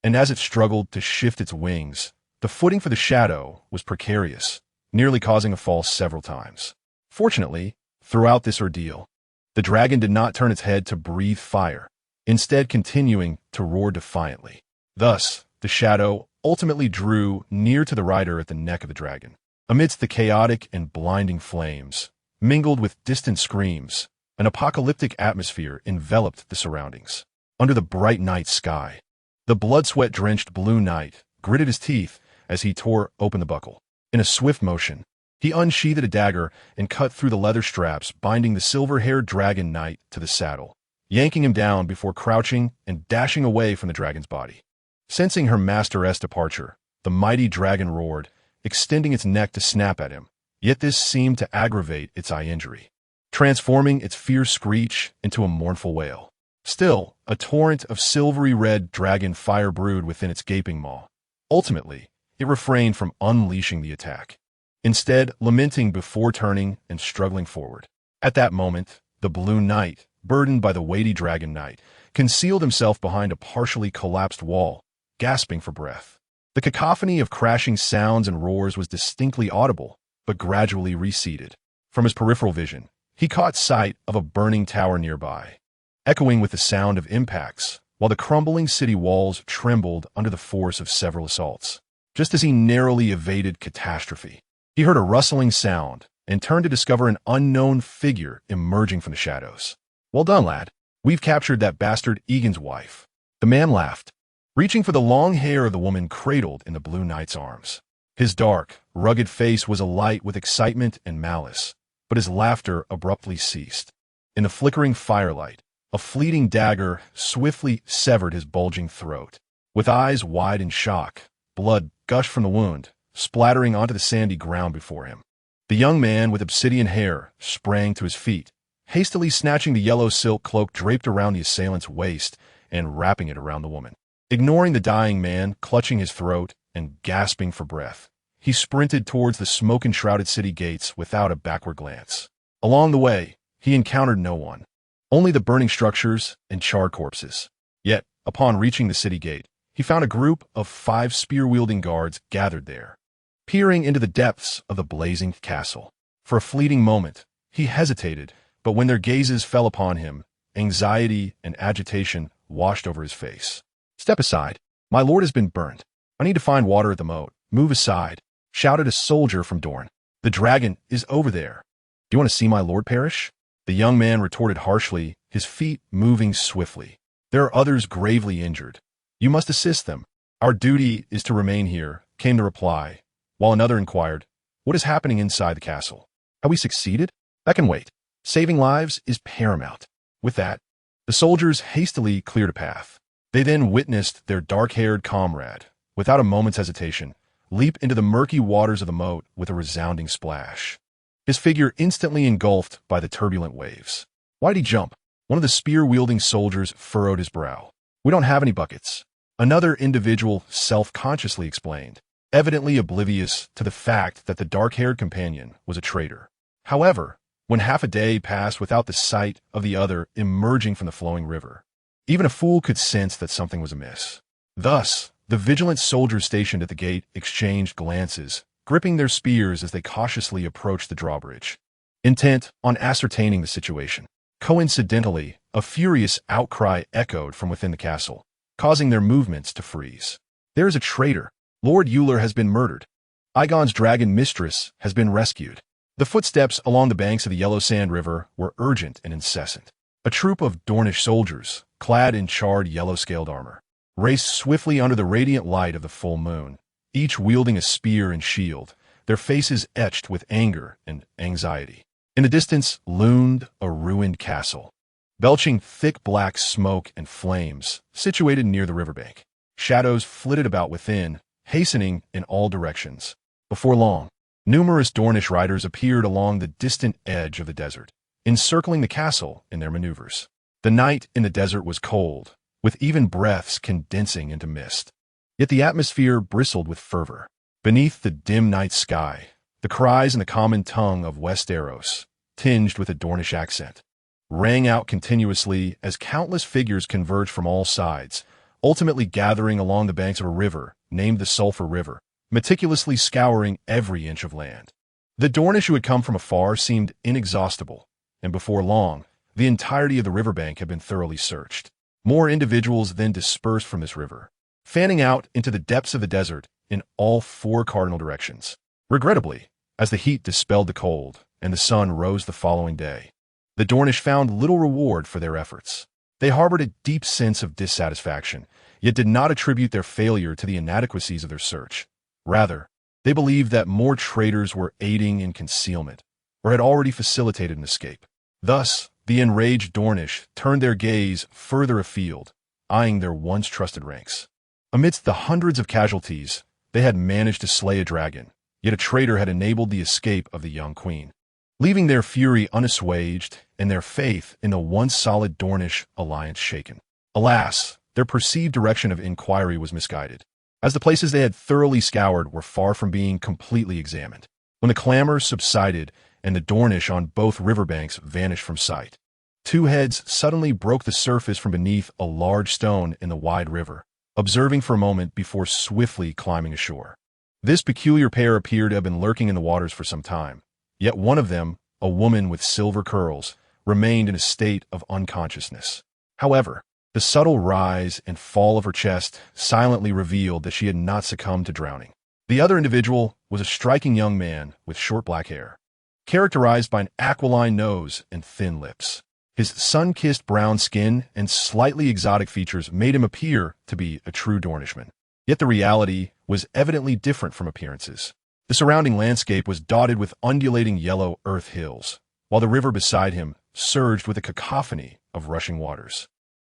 and as it struggled to shift its wings, the footing for the shadow was precarious, nearly causing a fall several times. Fortunately, throughout this ordeal, the dragon did not turn its head to breathe fire, instead continuing to roar defiantly. Thus, the shadow ultimately drew near to the rider at the neck of the dragon. Amidst the chaotic and blinding flames, mingled with distant screams, an apocalyptic atmosphere enveloped the surroundings. Under the bright night sky, the blood-sweat-drenched Blue Knight gritted his teeth as he tore open the buckle. In a swift motion, he unsheathed a dagger and cut through the leather straps binding the silver-haired dragon knight to the saddle, yanking him down before crouching and dashing away from the dragon's body. Sensing her master's departure, the mighty dragon roared, extending its neck to snap at him, yet this seemed to aggravate its eye injury, transforming its fierce screech into a mournful wail. Still, a torrent of silvery red dragon fire brewed within its gaping maw. Ultimately, it refrained from unleashing the attack, instead lamenting before turning and struggling forward. At that moment, the Blue Knight, burdened by the weighty dragon knight, concealed himself behind a partially collapsed wall, gasping for breath. The cacophony of crashing sounds and roars was distinctly audible, but gradually receded. From his peripheral vision, he caught sight of a burning tower nearby, echoing with the sound of impacts, while the crumbling city walls trembled under the force of several assaults. Just as he narrowly evaded catastrophe, he heard a rustling sound and turned to discover an unknown figure emerging from the shadows. "Well done, lad. We've captured that bastard Egan's wife." The man laughed, reaching for the long hair of the woman cradled in the Blue Knight's arms. His dark, rugged face was alight with excitement and malice, but his laughter abruptly ceased. In the flickering firelight, a fleeting dagger swiftly severed his bulging throat. With eyes wide in shock, blood gushed from the wound, splattering onto the sandy ground before him. The young man with obsidian hair sprang to his feet, hastily snatching the yellow silk cloak draped around the assailant's waist and wrapping it around the woman. Ignoring the dying man clutching his throat and gasping for breath, he sprinted towards the smoke-enshrouded city gates without a backward glance. Along the way, he encountered no one, only the burning structures and charred corpses. Yet, upon reaching the city gate, he found a group of 5 spear-wielding guards gathered there, peering into the depths of the blazing castle. For a fleeting moment, he hesitated, but when their gazes fell upon him, anxiety and agitation washed over his face. "Step aside. My lord has been burned. I need to find water at the moat. Move aside," shouted a soldier from Dorne. "The dragon is over there. Do you want to see my lord perish?" The young man retorted harshly, his feet moving swiftly. "There are others gravely injured. You must assist them." "Our duty is to remain here," came the reply, while another inquired, "What is happening inside the castle? Have we succeeded?" "That can wait. Saving lives is paramount." With that, the soldiers hastily cleared a path. They then witnessed their dark-haired comrade, without a moment's hesitation, leap into the murky waters of the moat with a resounding splash. His figure instantly engulfed by the turbulent waves. "Why'd he jump?" One of the spear-wielding soldiers furrowed his brow. "We don't have any buckets," another individual self-consciously explained, evidently oblivious to the fact that the dark-haired companion was a traitor. However, when half a day passed without the sight of the other emerging from the flowing river, even a fool could sense that something was amiss. Thus, the vigilant soldiers stationed at the gate exchanged glances, gripping their spears as they cautiously approached the drawbridge, intent on ascertaining the situation. Coincidentally, a furious outcry echoed from within the castle, causing their movements to freeze. "There is a traitor. Lord Euler has been murdered. Aegon's dragon mistress has been rescued." The footsteps along the banks of the Yellow Sand River were urgent and incessant. A troop of Dornish soldiers, clad in charred yellow-scaled armor, raced swiftly under the radiant light of the full moon, each wielding a spear and shield, their faces etched with anger and anxiety. In the distance loomed a ruined castle, belching thick black smoke and flames, situated near the riverbank. Shadows flitted about within, hastening in all directions. Before long, numerous Dornish riders appeared along the distant edge of the desert, encircling the castle in their maneuvers. The night in the desert was cold, with even breaths condensing into mist. Yet the atmosphere bristled with fervor. Beneath the dim night sky, the cries in the common tongue of Westeros, tinged with a Dornish accent, rang out continuously as countless figures converged from all sides, ultimately gathering along the banks of a river named the Sulphur River, meticulously scouring every inch of land. The Dornish who had come from afar seemed inexhaustible, and before long, the entirety of the riverbank had been thoroughly searched. More individuals then dispersed from this river, fanning out into the depths of the desert in all four cardinal directions. Regrettably, as the heat dispelled the cold and the sun rose the following day, the Dornish found little reward for their efforts. They harbored a deep sense of dissatisfaction, yet did not attribute their failure to the inadequacies of their search. Rather, they believed that more traitors were aiding in concealment, or had already facilitated an escape. Thus, the enraged Dornish turned their gaze further afield, eyeing their once trusted ranks. Amidst the hundreds of casualties, they had managed to slay a dragon, yet a traitor had enabled the escape of the young queen, leaving their fury unassuaged and their faith in the once solid Dornish alliance shaken. Alas, their perceived direction of inquiry was misguided, as the places they had thoroughly scoured were far from being completely examined. When the clamor subsided and the Dornish on both riverbanks vanished from sight, two heads suddenly broke the surface from beneath a large stone in the wide river, observing for a moment before swiftly climbing ashore. This peculiar pair appeared to have been lurking in the waters for some time, yet one of them, a woman with silver curls, remained in a state of unconsciousness. However, the subtle rise and fall of her chest silently revealed that she had not succumbed to drowning. The other individual was a striking young man with short black hair, characterized by an aquiline nose and thin lips. His sun-kissed brown skin and slightly exotic features made him appear to be a true Dornishman. Yet the reality was evidently different from appearances. The surrounding landscape was dotted with undulating yellow earth hills, while the river beside him surged with a cacophony of rushing waters.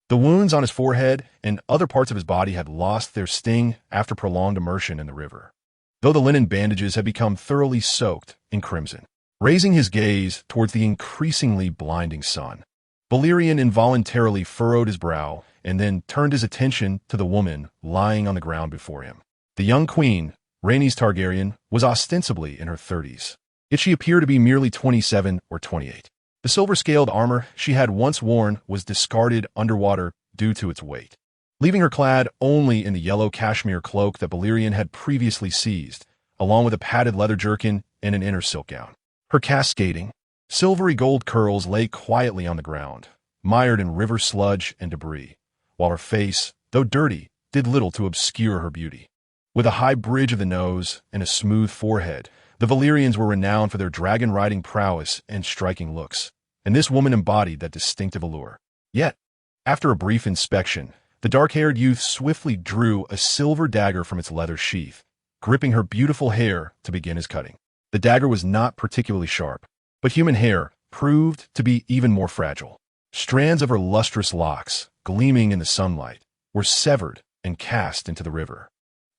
The wounds on his forehead and other parts of his body had lost their sting after prolonged immersion in the river, though the linen bandages had become thoroughly soaked in crimson. Raising his gaze towards the increasingly blinding sun, Balerion involuntarily furrowed his brow and then turned his attention to the woman lying on the ground before him. The young queen, Rhaenys Targaryen, was ostensibly in her 30s, yet she appeared to be merely 27 or 28. The silver-scaled armor she had once worn was discarded underwater due to its weight, leaving her clad only in the yellow cashmere cloak that Balerion had previously seized, along with a padded leather jerkin and an inner silk gown. Her cascading, silvery gold curls lay quietly on the ground, mired in river sludge and debris, while her face, though dirty, did little to obscure her beauty. With a high bridge of the nose and a smooth forehead, The Valyrians were renowned for their dragon-riding prowess and striking looks, and this woman embodied that distinctive allure. Yet, after a brief inspection, the dark-haired youth swiftly drew a silver dagger from its leather sheath, gripping her beautiful hair to begin his cutting. The dagger was not particularly sharp, but human hair proved to be even more fragile. Strands of her lustrous locks, gleaming in the sunlight, were severed and cast into the river.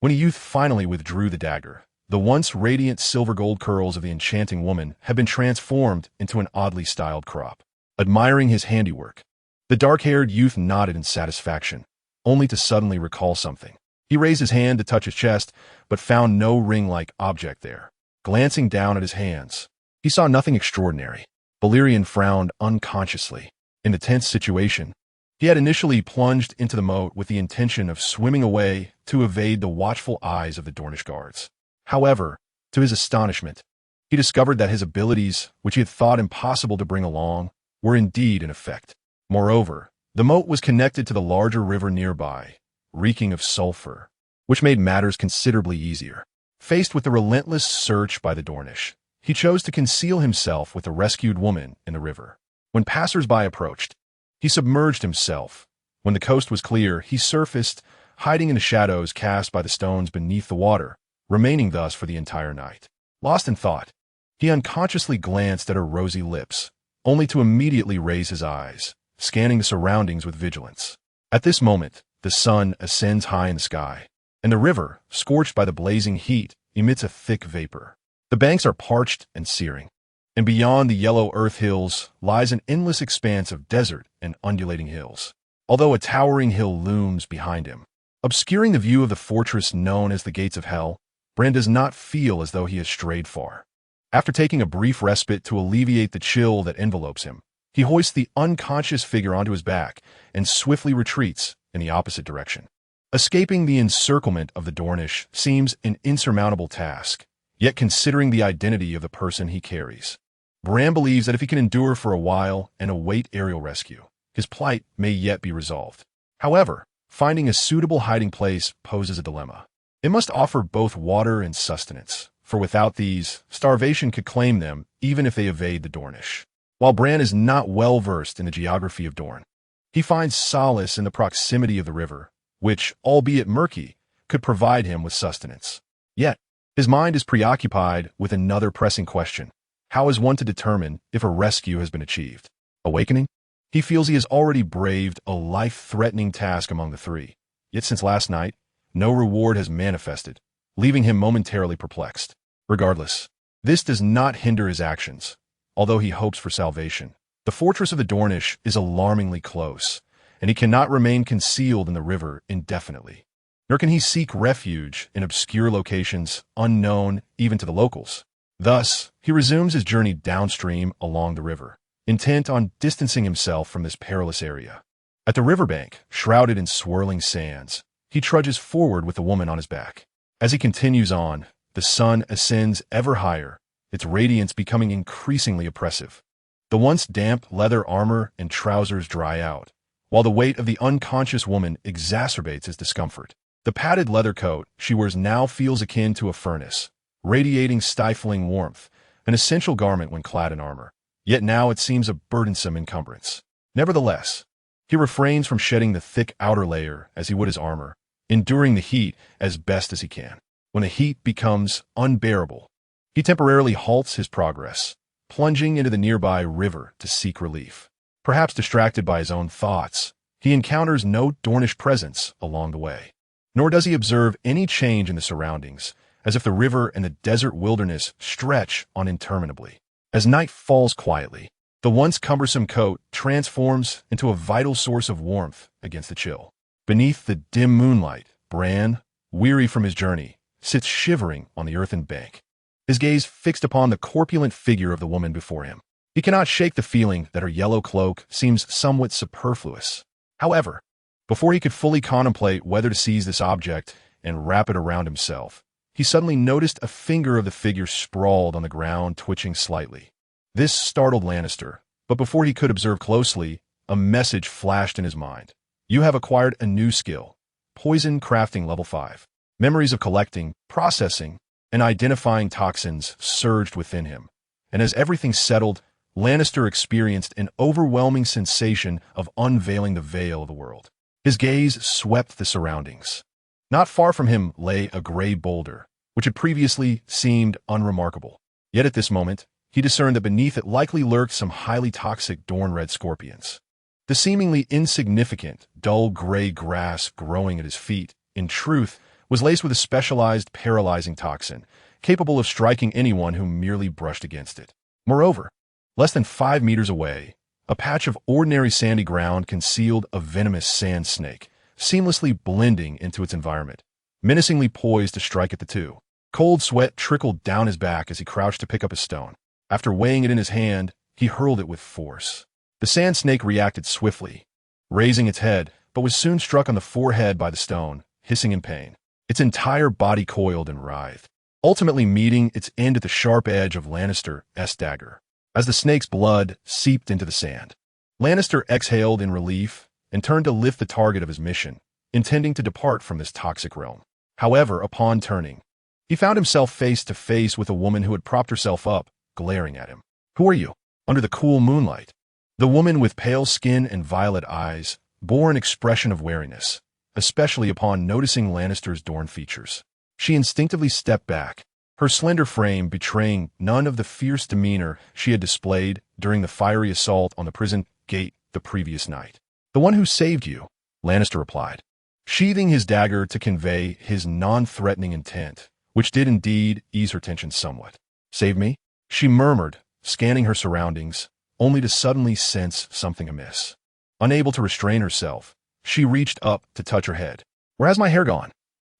When the youth finally withdrew the dagger, the once radiant silver-gold curls of the enchanting woman had been transformed into an oddly styled crop. Admiring his handiwork, the dark-haired youth nodded in satisfaction, only to suddenly recall something. He raised his hand to touch his chest, but found no ring-like object there. Glancing down at his hands, he saw nothing extraordinary. Valyrian frowned unconsciously. In the tense situation, he had initially plunged into the moat with the intention of swimming away to evade the watchful eyes of the Dornish guards. However, to his astonishment, he discovered that his abilities, which he had thought impossible to bring along, were indeed in effect. Moreover, the moat was connected to the larger river nearby, reeking of sulfur, which made matters considerably easier. Faced with the relentless search by the Dornish, he chose to conceal himself with the rescued woman in the river. When passers-by approached, he submerged himself. When the coast was clear, he surfaced, hiding in the shadows cast by the stones beneath the water, remaining thus for the entire night. Lost in thought, he unconsciously glanced at her rosy lips, only to immediately raise his eyes, scanning the surroundings with vigilance. At this moment, the sun ascends high in the sky, and the river, scorched by the blazing heat, emits a thick vapor. The banks are parched and searing, and beyond the yellow earth hills lies an endless expanse of desert and undulating hills, although a towering hill looms behind him. Obscuring the view of the fortress known as the Gates of Hell, Bran does not feel as though he has strayed far. After taking a brief respite to alleviate the chill that envelopes him, he hoists the unconscious figure onto his back and swiftly retreats in the opposite direction. Escaping the encirclement of the Dornish seems an insurmountable task, yet considering the identity of the person he carries, Bran believes that if he can endure for a while and await aerial rescue, his plight may yet be resolved. However, finding a suitable hiding place poses a dilemma. It must offer both water and sustenance, for without these, starvation could claim them even if they evade the Dornish. While Bran is not well versed in the geography of Dorne, he finds solace in the proximity of the river, which, albeit murky, could provide him with sustenance. Yet, his mind is preoccupied with another pressing question. How is one to determine if a rescue has been achieved? Awakening? He feels he has already braved a life-threatening task among the three, yet since last night, no reward has manifested, leaving him momentarily perplexed. Regardless, this does not hinder his actions, although he hopes for salvation. The fortress of the Dornish is alarmingly close, and he cannot remain concealed in the river indefinitely. Nor can he seek refuge in obscure locations unknown even to the locals. Thus, he resumes his journey downstream along the river, intent on distancing himself from this perilous area. At the riverbank, shrouded in swirling sands, he trudges forward with the woman on his back. As he continues on, the sun ascends ever higher, its radiance becoming increasingly oppressive. The once damp leather armor and trousers dry out, while the weight of the unconscious woman exacerbates his discomfort. The padded leather coat she wears now feels akin to a furnace, radiating stifling warmth, an essential garment when clad in armor. Yet now it seems a burdensome encumbrance. Nevertheless, he refrains from shedding the thick outer layer as he would his armor, enduring the heat as best as he can. When the heat becomes unbearable, he temporarily halts his progress, plunging into the nearby river to seek relief. Perhaps distracted by his own thoughts, he encounters no Dornish presence along the way. Nor does he observe any change in the surroundings, as if the river and the desert wilderness stretch on interminably. As night falls quietly, the once cumbersome coat transforms into a vital source of warmth against the chill. Beneath the dim moonlight, Bran, weary from his journey, sits shivering on the earthen bank, his gaze fixed upon the corpulent figure of the woman before him. He cannot shake the feeling that her yellow cloak seems somewhat superfluous. However, before he could fully contemplate whether to seize this object and wrap it around himself, he suddenly noticed a finger of the figure sprawled on the ground, twitching slightly. This startled Lannister, but before he could observe closely, a message flashed in his mind. You have acquired a new skill, Poison Crafting Level 5. Memories of collecting, processing, and identifying toxins surged within him. And as everything settled, Lannister experienced an overwhelming sensation of unveiling the veil of the world. His gaze swept the surroundings. Not far from him lay a gray boulder, which had previously seemed unremarkable. Yet at this moment, he discerned that beneath it likely lurked some highly toxic Dorn-red scorpions. The seemingly insignificant, dull gray grass growing at his feet, in truth, was laced with a specialized paralyzing toxin, capable of striking anyone who merely brushed against it. Moreover, less than 5 meters away, a patch of ordinary sandy ground concealed a venomous sand snake, seamlessly blending into its environment, menacingly poised to strike at the two. Cold sweat trickled down his back as he crouched to pick up a stone. After weighing it in his hand, he hurled it with force. The sand snake reacted swiftly, raising its head, but was soon struck on the forehead by the stone, hissing in pain. Its entire body coiled and writhed, ultimately meeting its end at the sharp edge of Lannister's dagger. As the snake's blood seeped into the sand, Lannister exhaled in relief and turned to lift the target of his mission, intending to depart from this toxic realm. However, upon turning, he found himself face to face with a woman who had propped herself up, glaring at him. "Who are you?" Under the cool moonlight, the woman with pale skin and violet eyes bore an expression of wariness, especially upon noticing Lannister's Dorn features. She instinctively stepped back, her slender frame betraying none of the fierce demeanor she had displayed during the fiery assault on the prison gate the previous night. "The one who saved you," Lannister replied, sheathing his dagger to convey his non-threatening intent, which did indeed ease her tension somewhat. "Save me?" she murmured, scanning her surroundings, only to suddenly sense something amiss. Unable to restrain herself, she reached up to touch her head. "Where has my hair gone?"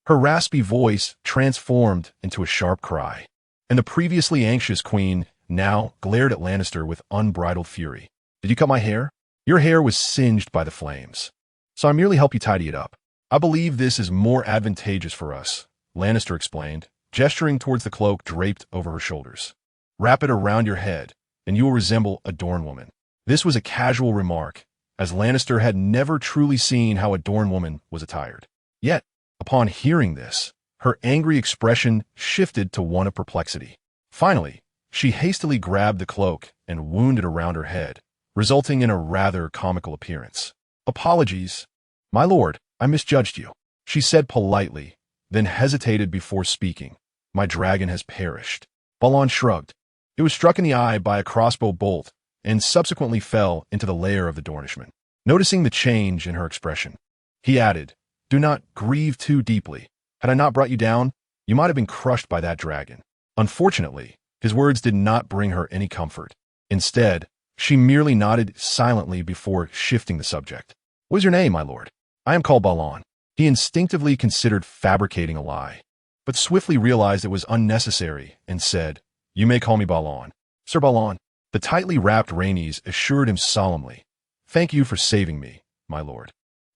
Her raspy voice transformed into a sharp cry, and the previously anxious queen now glared at Lannister with unbridled fury. "Did you cut my hair?" "Your hair was singed by the flames, so I merely help you tidy it up. I believe this is more advantageous for us," Lannister explained, gesturing towards the cloak draped over her shoulders. "Wrap it around your head, and you will resemble a Dorn woman." This was a casual remark, as Lannister had never truly seen how a Dorn woman was attired. Yet, upon hearing this, her angry expression shifted to one of perplexity. Finally, she hastily grabbed the cloak and wound it around her head, resulting in a rather comical appearance. "Apologies, my lord, I misjudged you," she said politely, then hesitated before speaking. "My dragon has perished." Balon shrugged. It was struck in the eye by a crossbow bolt and subsequently fell into the lair of the Dornishman. Noticing the change in her expression, he added, "Do not grieve too deeply. Had I not brought you down, you might have been crushed by that dragon." Unfortunately, his words did not bring her any comfort. Instead, she merely nodded silently before shifting the subject. "What is your name, my lord?" "I am called Balon." He instinctively considered fabricating a lie, but swiftly realized it was unnecessary and said, "You may call me Balon." "Sir Balon." The tightly wrapped Rhaenys assured him solemnly, "Thank you for saving me, my lord.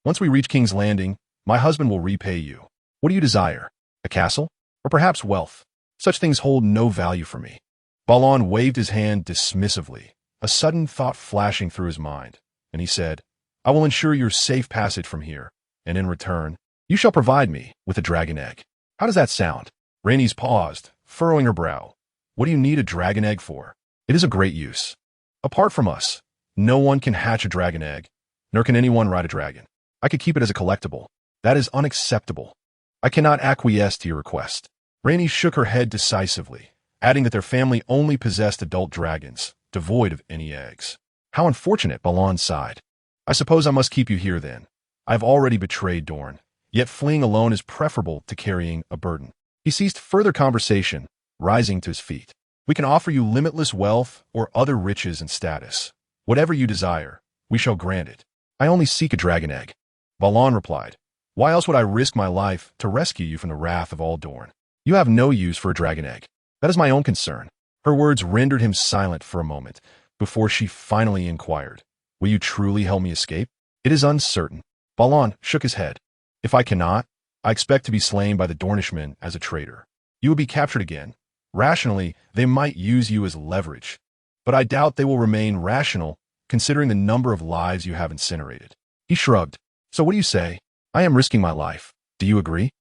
Once we reach King's Landing, my husband will repay you. What do you desire? A castle? Or perhaps wealth? Such things hold no value for me." Balon waved his hand dismissively, a sudden thought flashing through his mind, and he said, "I will ensure your safe passage from here, and in return, you shall provide me with a dragon egg." "How does that sound?" Rhaenys paused, furrowing her brow. "What do you need a dragon egg for?" "It is of great use. Apart from us, no one can hatch a dragon egg, nor can anyone ride a dragon. I could keep it as a collectible. That is unacceptable. I cannot acquiesce to your request." Rhaenys shook her head decisively, adding that their family only possessed adult dragons, devoid of any eggs. "How unfortunate," Balon sighed. "I suppose I must keep you here then. I have already betrayed Dorne, yet fleeing alone is preferable to carrying a burden." He ceased further conversation, rising to his feet. "We can offer you limitless wealth or other riches and status. Whatever you desire, we shall grant it." "I only seek a dragon egg," Balon replied. "Why else would I risk my life to rescue you from the wrath of all Dorne? You have no use for a dragon egg. That is my own concern." Her words rendered him silent for a moment, before she finally inquired, "Will you truly help me escape?" "It is uncertain." Balon shook his head. "If I cannot, I expect to be slain by the Dornishmen as a traitor. You will be captured again. Rationally, they might use you as leverage, but I doubt they will remain rational considering the number of lives you have incinerated." He shrugged. "So what do you say? I am risking my life. Do you agree?"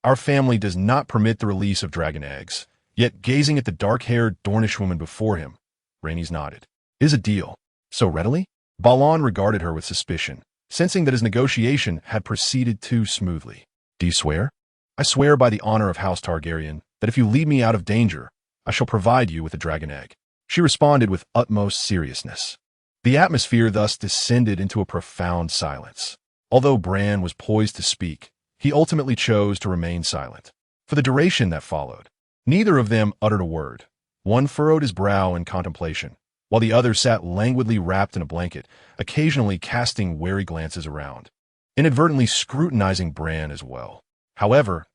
Our family does not permit the release of dragon eggs. Yet, gazing at the dark-haired Dornish woman before him, Rhaenys nodded. Is a deal. So readily? Balon regarded her with suspicion, sensing that his negotiation had proceeded too smoothly. Do you swear? I swear by the honor of House Targaryen that if you lead me out of danger, I shall provide you with a dragon egg. She responded with utmost seriousness. The atmosphere thus descended into a profound silence. Although Bran was poised to speak, he ultimately chose to remain silent. For the duration that followed, neither of them uttered a word. One furrowed his brow in contemplation, while the other sat languidly wrapped in a blanket, occasionally casting wary glances around, inadvertently scrutinizing Bran as well. However,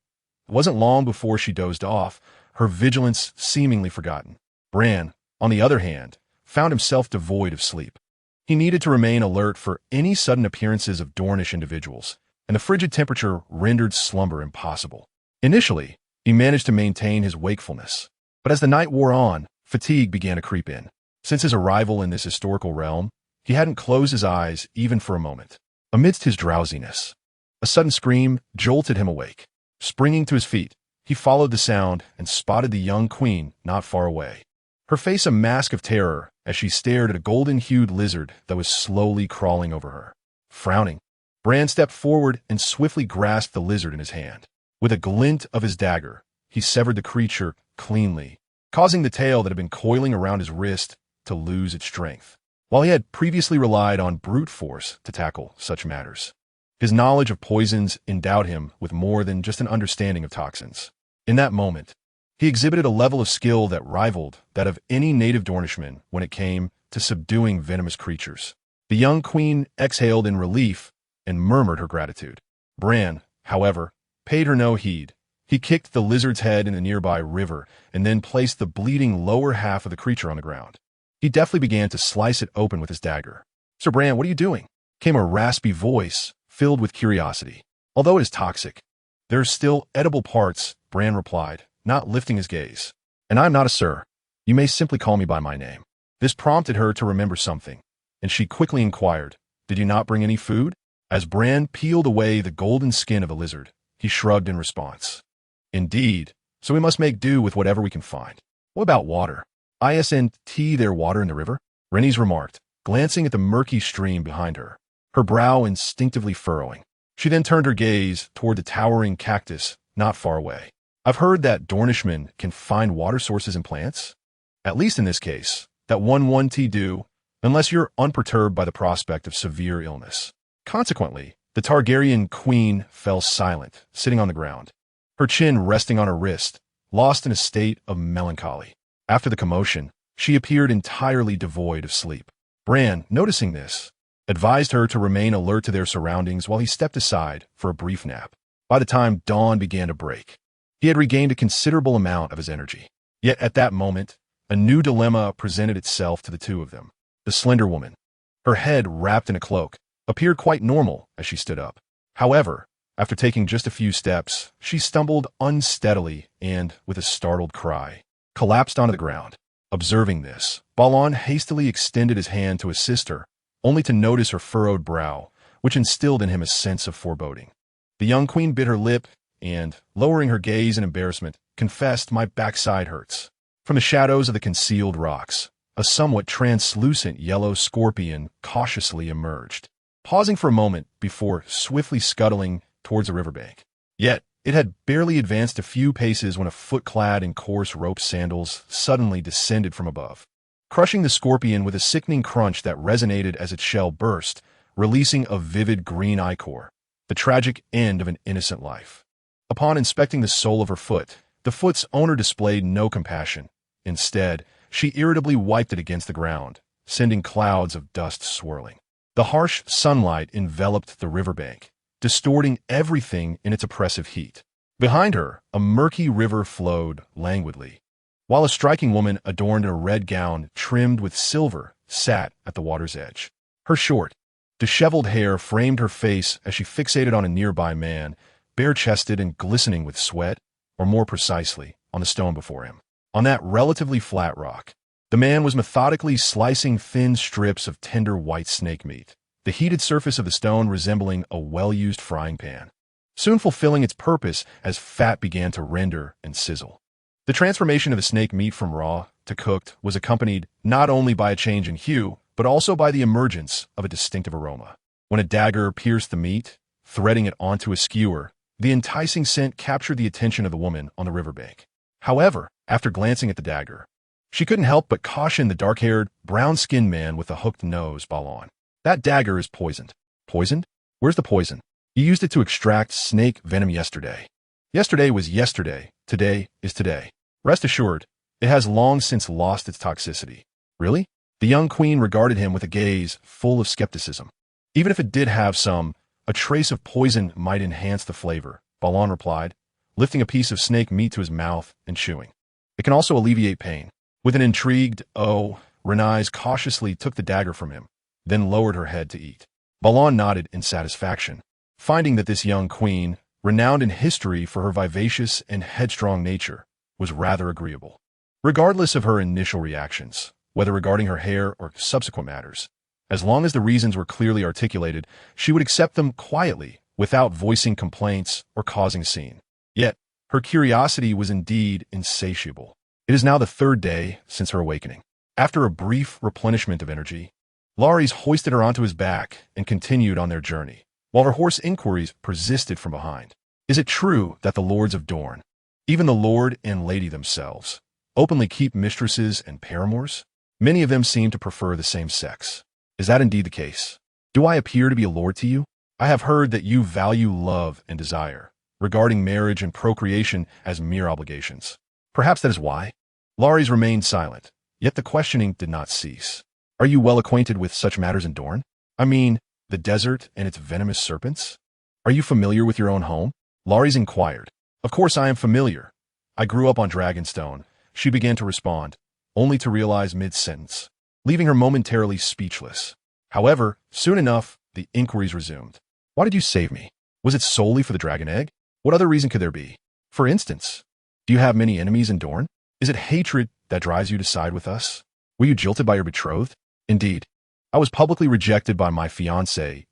it wasn't long before she dozed off, her vigilance seemingly forgotten. Bran, on the other hand, found himself devoid of sleep. He needed to remain alert for any sudden appearances of Dornish individuals, and the frigid temperature rendered slumber impossible. Initially, he managed to maintain his wakefulness, but as the night wore on, fatigue began to creep in. Since his arrival in this historical realm, he hadn't closed his eyes even for a moment. Amidst his drowsiness, a sudden scream jolted him awake. Springing to his feet, he followed the sound and spotted the young queen not far away. Her face a mask of terror as she stared at a golden-hued lizard that was slowly crawling over her. Frowning, Bran stepped forward and swiftly grasped the lizard in his hand. With a glint of his dagger, he severed the creature cleanly, causing the tail that had been coiling around his wrist to lose its strength. While he had previously relied on brute force to tackle such matters, his knowledge of poisons endowed him with more than just an understanding of toxins. In that moment, he exhibited a level of skill that rivaled that of any native Dornishman when it came to subduing venomous creatures. The young queen exhaled in relief and murmured her gratitude. Bran, however, paid her no heed. He kicked the lizard's head in the nearby river and then placed the bleeding lower half of the creature on the ground. He deftly began to slice it open with his dagger. "Sir Bran, what are you doing?" came a raspy voice, filled with curiosity. "Although it is toxic, there are still edible parts," Bran replied, not lifting his gaze. "And I am not a sir. You may simply call me by my name." This prompted her to remember something, and she quickly inquired, "Did you not bring any food?" As Bran peeled away the golden skin of the lizard, he shrugged in response. "Indeed, so we must make do with whatever we can find. What about water? Isn't there water in the river?" Rhaenys remarked, glancing at the murky stream behind her, her brow instinctively furrowing. She then turned her gaze toward the towering cactus not far away. "I've heard that Dornishmen can find water sources in plants. At least in this case, that one do, unless you're unperturbed by the prospect of severe illness." Consequently, the Targaryen queen fell silent, sitting on the ground, her chin resting on her wrist, lost in a state of melancholy. After the commotion, she appeared entirely devoid of sleep. Bran, noticing this, advised her to remain alert to their surroundings while he stepped aside for a brief nap. By the time dawn began to break, he had regained a considerable amount of his energy. Yet at that moment, a new dilemma presented itself to the two of them. The slender woman, her head wrapped in a cloak, appeared quite normal as she stood up. However, after taking just a few steps, she stumbled unsteadily and, with a startled cry, collapsed onto the ground. Observing this, Balon hastily extended his hand to assist her, only to notice her furrowed brow, which instilled in him a sense of foreboding. The young queen bit her lip and, lowering her gaze in embarrassment, confessed, "My backside hurts." From the shadows of the concealed rocks, a somewhat translucent yellow scorpion cautiously emerged, pausing for a moment before swiftly scuttling towards the riverbank. Yet, it had barely advanced a few paces when a foot clad in coarse rope sandals suddenly descended from above, crushing the scorpion with a sickening crunch that resonated as its shell burst, releasing a vivid green ichor, the tragic end of an innocent life. Upon inspecting the sole of her foot, the foot's owner displayed no compassion. Instead, she irritably wiped it against the ground, sending clouds of dust swirling. The harsh sunlight enveloped the riverbank, distorting everything in its oppressive heat. Behind her, a murky river flowed languidly, while a striking woman adorned in a red gown trimmed with silver sat at the water's edge. Her short, disheveled hair framed her face as she fixated on a nearby man, bare-chested and glistening with sweat, or more precisely, on the stone before him. On that relatively flat rock, the man was methodically slicing thin strips of tender white snake meat, the heated surface of the stone resembling a well-used frying pan. soon fulfilling its purpose as fat began to render and sizzle. The transformation of the snake meat from raw to cooked was accompanied not only by a change in hue, but also by the emergence of a distinctive aroma. When a dagger pierced the meat, threading it onto a skewer, the enticing scent captured the attention of the woman on the riverbank. However, after glancing at the dagger, she couldn't help but caution the dark-haired, brown-skinned man with the hooked nose, Balon. That dagger is poisoned. Poisoned? Where's the poison? You used it to extract snake venom yesterday. Yesterday was yesterday. Today is today. Rest assured, it has long since lost its toxicity. Really? The young queen regarded him with a gaze full of skepticism. Even if it did have a trace of poison might enhance the flavor, Balon replied, lifting a piece of snake meat to his mouth and chewing. It can also alleviate pain. With an intrigued, Renly cautiously took the dagger from him, then lowered her head to eat. Balon nodded in satisfaction, finding that this young queen, renowned in history for her vivacious and headstrong nature, was rather agreeable. Regardless of her initial reactions, whether regarding her hair or subsequent matters, as long as the reasons were clearly articulated, she would accept them quietly, without voicing complaints or causing a scene. Yet, her curiosity was indeed insatiable. It is now the third day since her awakening. After a brief replenishment of energy, Larys hoisted her onto his back and continued on their journey, while her hoarse inquiries persisted from behind. Is it true that the lords of Dorne, even the lord and lady themselves, openly keep mistresses and paramours? Many of them seem to prefer the same sex. Is that indeed the case? Do I appear to be a lord to you? I have heard that you value love and desire, regarding marriage and procreation as mere obligations. Perhaps that is why. Larys remained silent, yet the questioning did not cease. Are you well acquainted with such matters in Dorne? I mean, the desert and its venomous serpents? Are you familiar with your own home? Larys inquired. Of course I am familiar. I grew up on Dragonstone, she began to respond, only to realize mid-sentence, leaving her momentarily speechless. However, soon enough, the inquiries resumed. Why did you save me? Was it solely for the dragon egg? What other reason could there be? For instance, do you have many enemies in Dorne? Is it hatred that drives you to side with us? Were you jilted by your betrothed? Indeed. I was publicly rejected by my fiancé,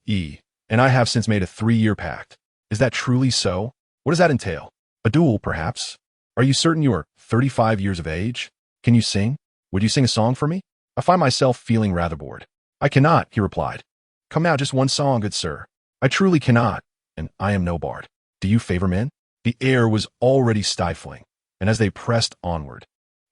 and I have since made a 3-year pact. Is that truly so? What does that entail? A duel, perhaps? Are you certain you are 35 years of age? Can you sing? Would you sing a song for me? I find myself feeling rather bored. I cannot, he replied. Come now, just one song, good sir. I truly cannot, and I am no bard. Do you favor men? The air was already stifling, and as they pressed onward,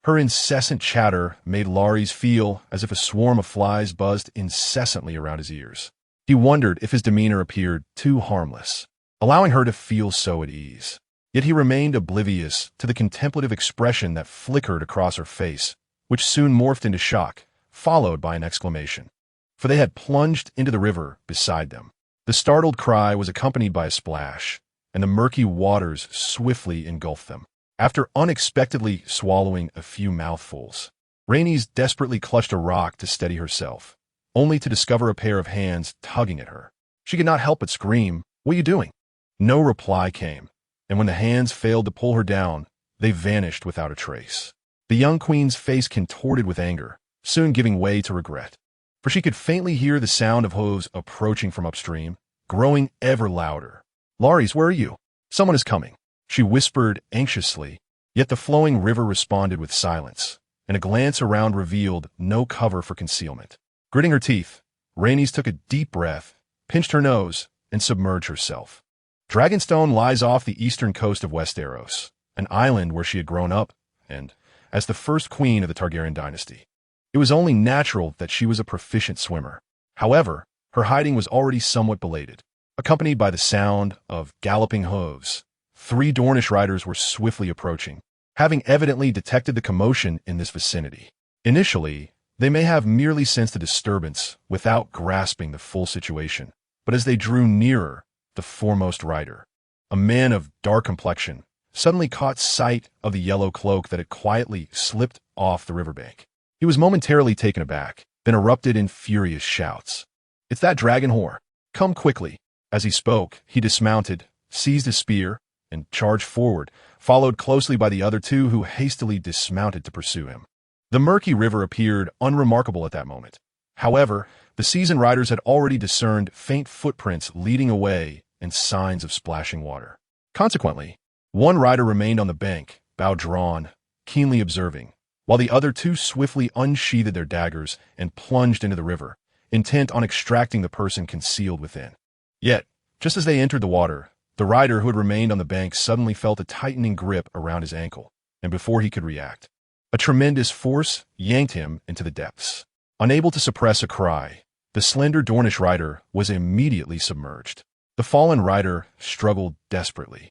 her incessant chatter made Larys feel as if a swarm of flies buzzed incessantly around his ears. He wondered if his demeanor appeared too harmless, allowing her to feel so at ease. Yet he remained oblivious to the contemplative expression that flickered across her face, which soon morphed into shock, followed by an exclamation. For they had plunged into the river beside them. The startled cry was accompanied by a splash, and the murky waters swiftly engulfed them. After unexpectedly swallowing a few mouthfuls, Renly desperately clutched a rock to steady herself, only to discover a pair of hands tugging at her. She could not help but scream, "What are you doing?" No reply came, and when the hands failed to pull her down, they vanished without a trace. The young queen's face contorted with anger, soon giving way to regret, for she could faintly hear the sound of hooves approaching from upstream, growing ever louder. Larys, where are you? Someone is coming, she whispered anxiously, yet the flowing river responded with silence, and a glance around revealed no cover for concealment. Gritting her teeth, Renly took a deep breath, pinched her nose, and submerged herself. Dragonstone lies off the eastern coast of Westeros, an island where she had grown up, and, as the first queen of the Targaryen dynasty, it was only natural that she was a proficient swimmer. However, her hiding was already somewhat belated. Accompanied by the sound of galloping hooves, 3 Dornish riders were swiftly approaching, having evidently detected the commotion in this vicinity. Initially, they may have merely sensed a disturbance without grasping the full situation, but as they drew nearer, the foremost rider, a man of dark complexion, suddenly caught sight of the yellow cloak that had quietly slipped off the riverbank. He was momentarily taken aback, then erupted in furious shouts. "It's that dragon whore! Come quickly!" As he spoke, he dismounted, seized a spear, and charged forward, followed closely by the other 2 who hastily dismounted to pursue him. The murky river appeared unremarkable at that moment. However, the seasoned riders had already discerned faint footprints leading away and signs of splashing water. Consequently, one rider remained on the bank, bow drawn, keenly observing, while the other two swiftly unsheathed their daggers and plunged into the river, intent on extracting the person concealed within. Yet, just as they entered the water, the rider who had remained on the bank suddenly felt a tightening grip around his ankle, and before he could react, a tremendous force yanked him into the depths. Unable to suppress a cry, the slender Dornish rider was immediately submerged. The fallen rider struggled desperately,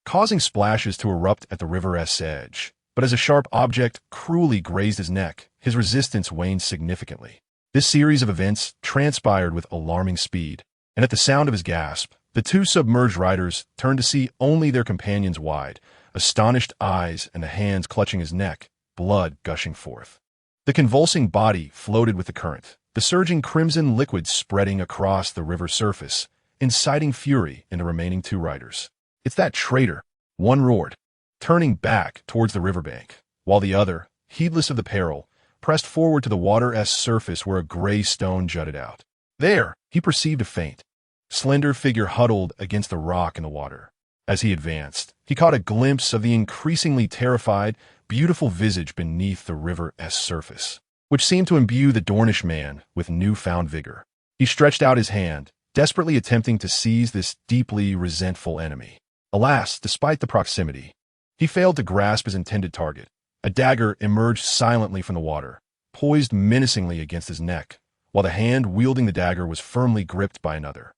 causing splashes to erupt at the river's edge. But as a sharp object cruelly grazed his neck, his resistance waned significantly. This series of events transpired with alarming speed, and at the sound of his gasp, the two submerged riders turned to see only their companions wide, astonished eyes and the hands clutching his neck, blood gushing forth. The convulsing body floated with the current, the surging crimson liquid spreading across the river's surface, inciting fury in the remaining two riders. "It's that traitor," one roared, turning back towards the riverbank, while the other, heedless of the peril, pressed forward to the water's surface where a gray stone jutted out. There, he perceived a faint, slender figure huddled against the rock in the water. As he advanced, he caught a glimpse of the increasingly terrified, beautiful visage beneath the river's surface, which seemed to imbue the Dornish man with newfound vigor. He stretched out his hand, desperately attempting to seize this deeply resentful enemy. Alas, despite the proximity, he failed to grasp his intended target. A dagger emerged silently from the water, poised menacingly against his neck, while the hand wielding the dagger was firmly gripped by another.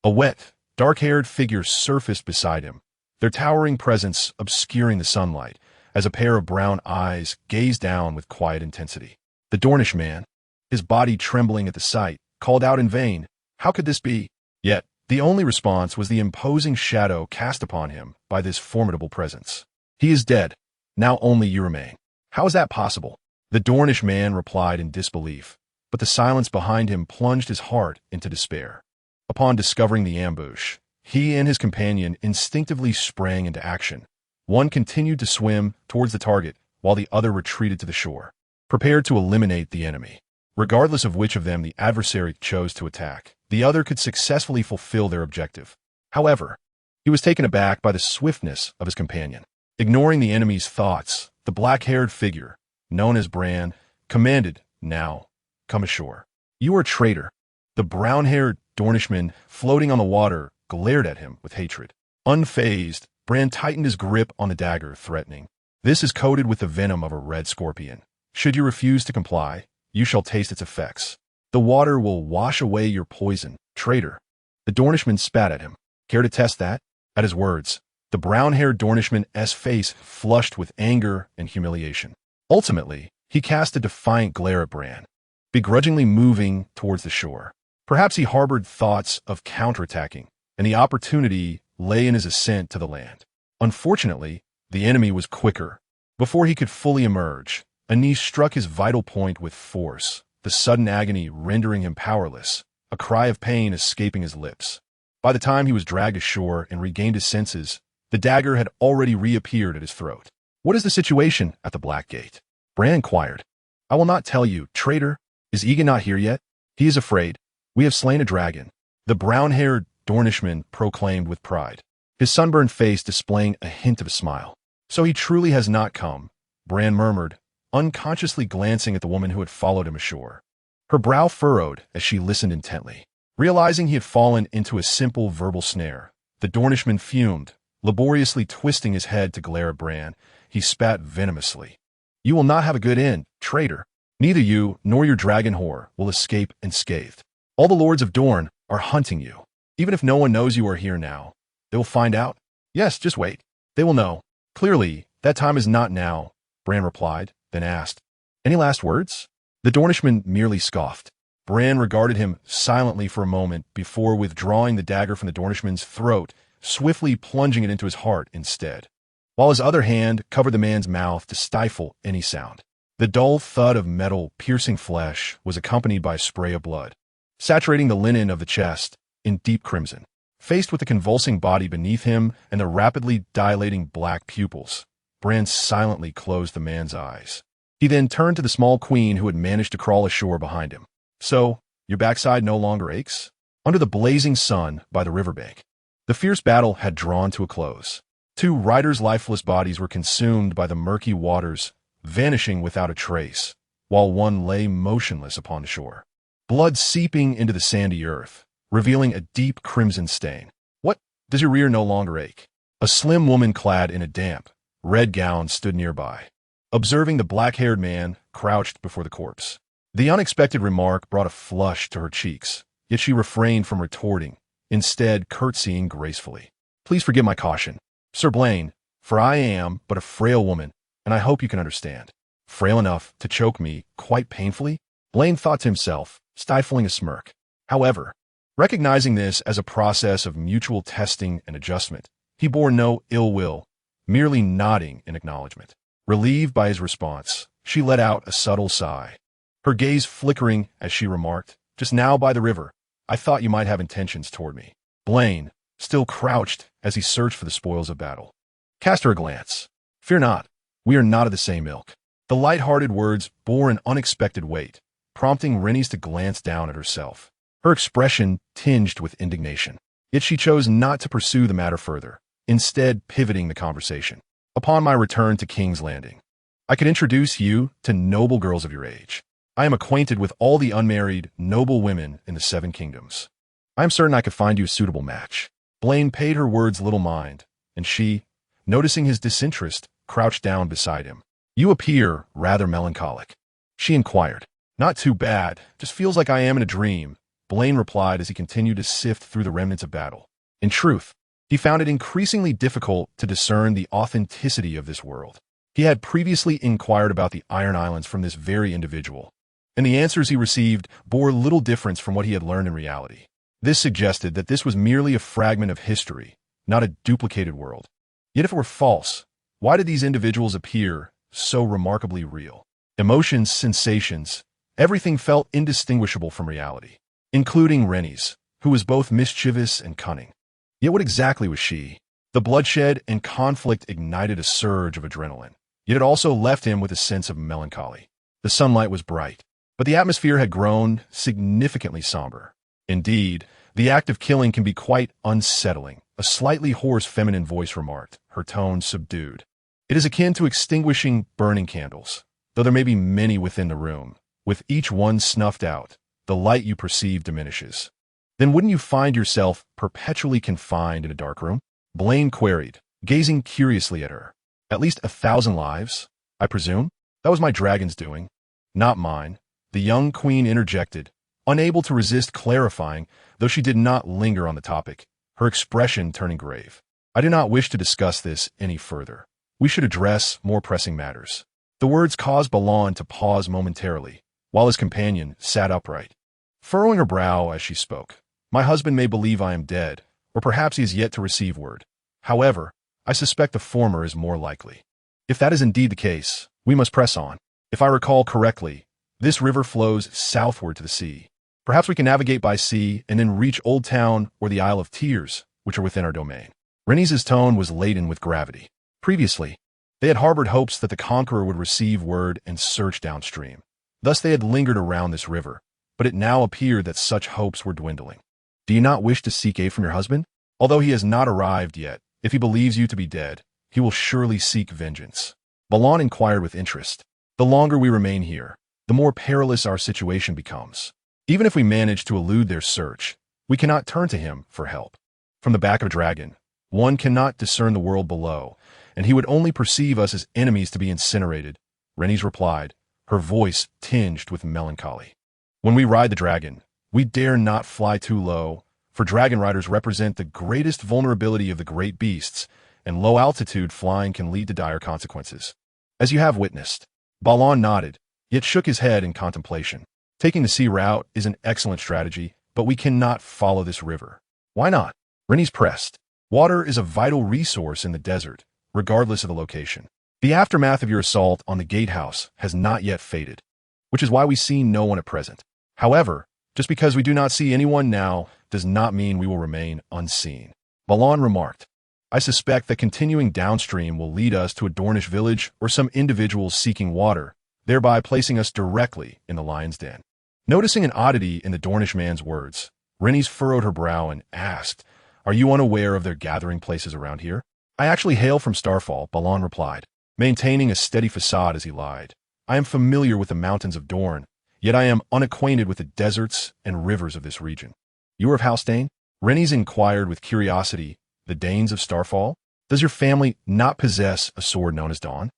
A wet, dark-haired figure surfaced beside him, their towering presence obscuring the sunlight, as a pair of brown eyes gazed down with quiet intensity. The Dornish man, his body trembling at the sight, called out in vain, "How could this be?" Yet, the only response was the imposing shadow cast upon him by this formidable presence. "He is dead. Now only you remain." "How is that possible?" The Dornish man replied in disbelief, but the silence behind him plunged his heart into despair. Upon discovering the ambush, he and his companion instinctively sprang into action. One continued to swim towards the target, while the other retreated to the shore, prepared to eliminate the enemy. Regardless of which of them the adversary chose to attack, the other could successfully fulfill their objective. However, he was taken aback by the swiftness of his companion. Ignoring the enemy's thoughts, the black-haired figure, known as Bran, commanded, "Now, come ashore." "You are a traitor." The brown-haired Dornishman, floating on the water, glared at him with hatred. Unfazed, Bran tightened his grip on the dagger, threatening, "This is coated with the venom of a red scorpion. Should you refuse to comply, you shall taste its effects. The water will wash away your poison, traitor." The Dornishman spat at him. "Care to test that?" At his words, the brown-haired Dornishman's face flushed with anger and humiliation. Ultimately, he cast a defiant glare at Bran, begrudgingly moving towards the shore. Perhaps he harbored thoughts of counterattacking, and the opportunity lay in his ascent to the land. Unfortunately, the enemy was quicker. Before he could fully emerge, a knee struck his vital point with force, the sudden agony rendering him powerless, a cry of pain escaping his lips. By the time he was dragged ashore and regained his senses, the dagger had already reappeared at his throat. "What is the situation at the Black Gate?" Bran inquired. "I will not tell you, traitor. Is Egan not here yet?" "He is afraid. We have slain a dragon," the brown-haired Dornishman proclaimed with pride, his sunburned face displaying a hint of a smile. "So he truly has not come," Bran murmured, unconsciously glancing at the woman who had followed him ashore. Her brow furrowed as she listened intently. Realizing he had fallen into a simple verbal snare, the Dornishman fumed, laboriously twisting his head to glare at Bran. He spat venomously. "You will not have a good end, traitor. Neither you nor your dragon whore will escape unscathed. All the lords of Dorne are hunting you. Even if no one knows you are here now, they will find out. Yes, just wait. They will know." "Clearly, that time is not now," Bran replied, then asked, "Any last words?" The Dornishman merely scoffed. Bran regarded him silently for a moment before withdrawing the dagger from the Dornishman's throat, swiftly plunging it into his heart instead, while his other hand covered the man's mouth to stifle any sound. The dull thud of metal piercing flesh was accompanied by a spray of blood, saturating the linen of the chest in deep crimson. Faced with the convulsing body beneath him and the rapidly dilating black pupils, Bran silently closed the man's eyes. He then turned to the small queen who had managed to crawl ashore behind him. "So, your backside no longer aches?" Under the blazing sun by the riverbank, The fierce battle had drawn to a close. Two riders' lifeless bodies were consumed by the murky waters, vanishing without a trace, while one lay motionless upon the shore. Blood seeping into the sandy earth, revealing a deep crimson stain. What? Does your rear no longer ache? A slim woman clad in a damp, red gown stood nearby, observing the black-haired man crouched before the corpse. The unexpected remark brought a flush to her cheeks, yet she refrained from retorting, instead curtsying gracefully. Please forgive my caution, Sir Blaine, for I am but a frail woman, and I hope you can understand. Frail enough to choke me quite painfully? Blaine thought to himself, stifling a smirk. However, recognizing this as a process of mutual testing and adjustment, he bore no ill will, merely nodding in acknowledgement. Relieved by his response, she let out a subtle sigh, her gaze flickering as she remarked, "Just now by the river, I thought you might have intentions toward me." Blaine, still crouched as he searched for the spoils of battle, cast her a glance. "Fear not, we are not of the same ilk." The light-hearted words bore an unexpected weight, prompting Renly to glance down at herself, her expression tinged with indignation. Yet she chose not to pursue the matter further, instead pivoting the conversation. "Upon my return to King's Landing, I could introduce you to noble girls of your age. I am acquainted with all the unmarried, noble women in the Seven Kingdoms. I am certain I could find you a suitable match." Blaine paid her words little mind, and she, noticing his disinterest, crouched down beside him. "You appear rather melancholic," she inquired. "Not too bad, just feels like I am in a dream," Blaine replied as he continued to sift through the remnants of battle. In truth, he found it increasingly difficult to discern the authenticity of this world. He had previously inquired about the Iron Islands from this very individual, and the answers he received bore little difference from what he had learned in reality. This suggested that this was merely a fragment of history, not a duplicated world. Yet if it were false, why did these individuals appear so remarkably real? Emotions, sensations, everything felt indistinguishable from reality, including Renly's, who was both mischievous and cunning. Yet what exactly was she? The bloodshed and conflict ignited a surge of adrenaline, yet it also left him with a sense of melancholy. The sunlight was bright, but the atmosphere had grown significantly somber. Indeed, the act of killing can be quite unsettling, a slightly hoarse feminine voice remarked, her tone subdued. It is akin to extinguishing burning candles, though there may be many within the room. With each one snuffed out, the light you perceive diminishes. Then wouldn't you find yourself perpetually confined in a dark room? Blaine queried, gazing curiously at her. "At least 1,000 lives, I presume? That was my dragon's doing, not mine," the young queen interjected, unable to resist clarifying, though she did not linger on the topic, her expression turning grave. "I do not wish to discuss this any further. We should address more pressing matters." The words caused Baratheon to pause momentarily, while his companion sat upright, furrowing her brow as she spoke. "My husband may believe I am dead, or perhaps he is yet to receive word. However, I suspect the former is more likely. If that is indeed the case, we must press on. If I recall correctly, this river flows southward to the sea. Perhaps we can navigate by sea and then reach Old Town or the Isle of Tears, which are within our domain." Renly's tone was laden with gravity. Previously, they had harbored hopes that the conqueror would receive word and search downstream. Thus they had lingered around this river, but it now appeared that such hopes were dwindling. "Do you not wish to seek aid from your husband? Although he has not arrived yet, if he believes you to be dead, he will surely seek vengeance." Baratheon inquired with interest. "The longer we remain here, the more perilous our situation becomes. Even if we manage to elude their search, we cannot turn to him for help. From the back of a dragon, one cannot discern the world below, and he would only perceive us as enemies to be incinerated," Renly replied, her voice tinged with melancholy. "When we ride the dragon, we dare not fly too low, for dragon riders represent the greatest vulnerability of the great beasts, and low-altitude flying can lead to dire consequences. As you have witnessed." Baratheon nodded, yet shook his head in contemplation. "Taking the sea route is an excellent strategy, but we cannot follow this river." "Why not?" Renly pressed. "Water is a vital resource in the desert, regardless of the location. The aftermath of your assault on the gatehouse has not yet faded, which is why we see no one at present. However, just because we do not see anyone now does not mean we will remain unseen." Baratheon remarked, "I suspect that continuing downstream will lead us to a Dornish village or some individuals seeking water, thereby placing us directly in the lion's den." Noticing an oddity in the Dornish man's words, Renly furrowed her brow and asked, Are you unaware of their gathering places around here? I actually hail from Starfall, Balon replied, maintaining a steady facade as he lied. I am familiar with the mountains of Dorne, yet I am unacquainted with the deserts and rivers of this region. You are of House Dane? Renny's inquired with curiosity. The Danes of Starfall? Does your family not possess a sword known as Dawn?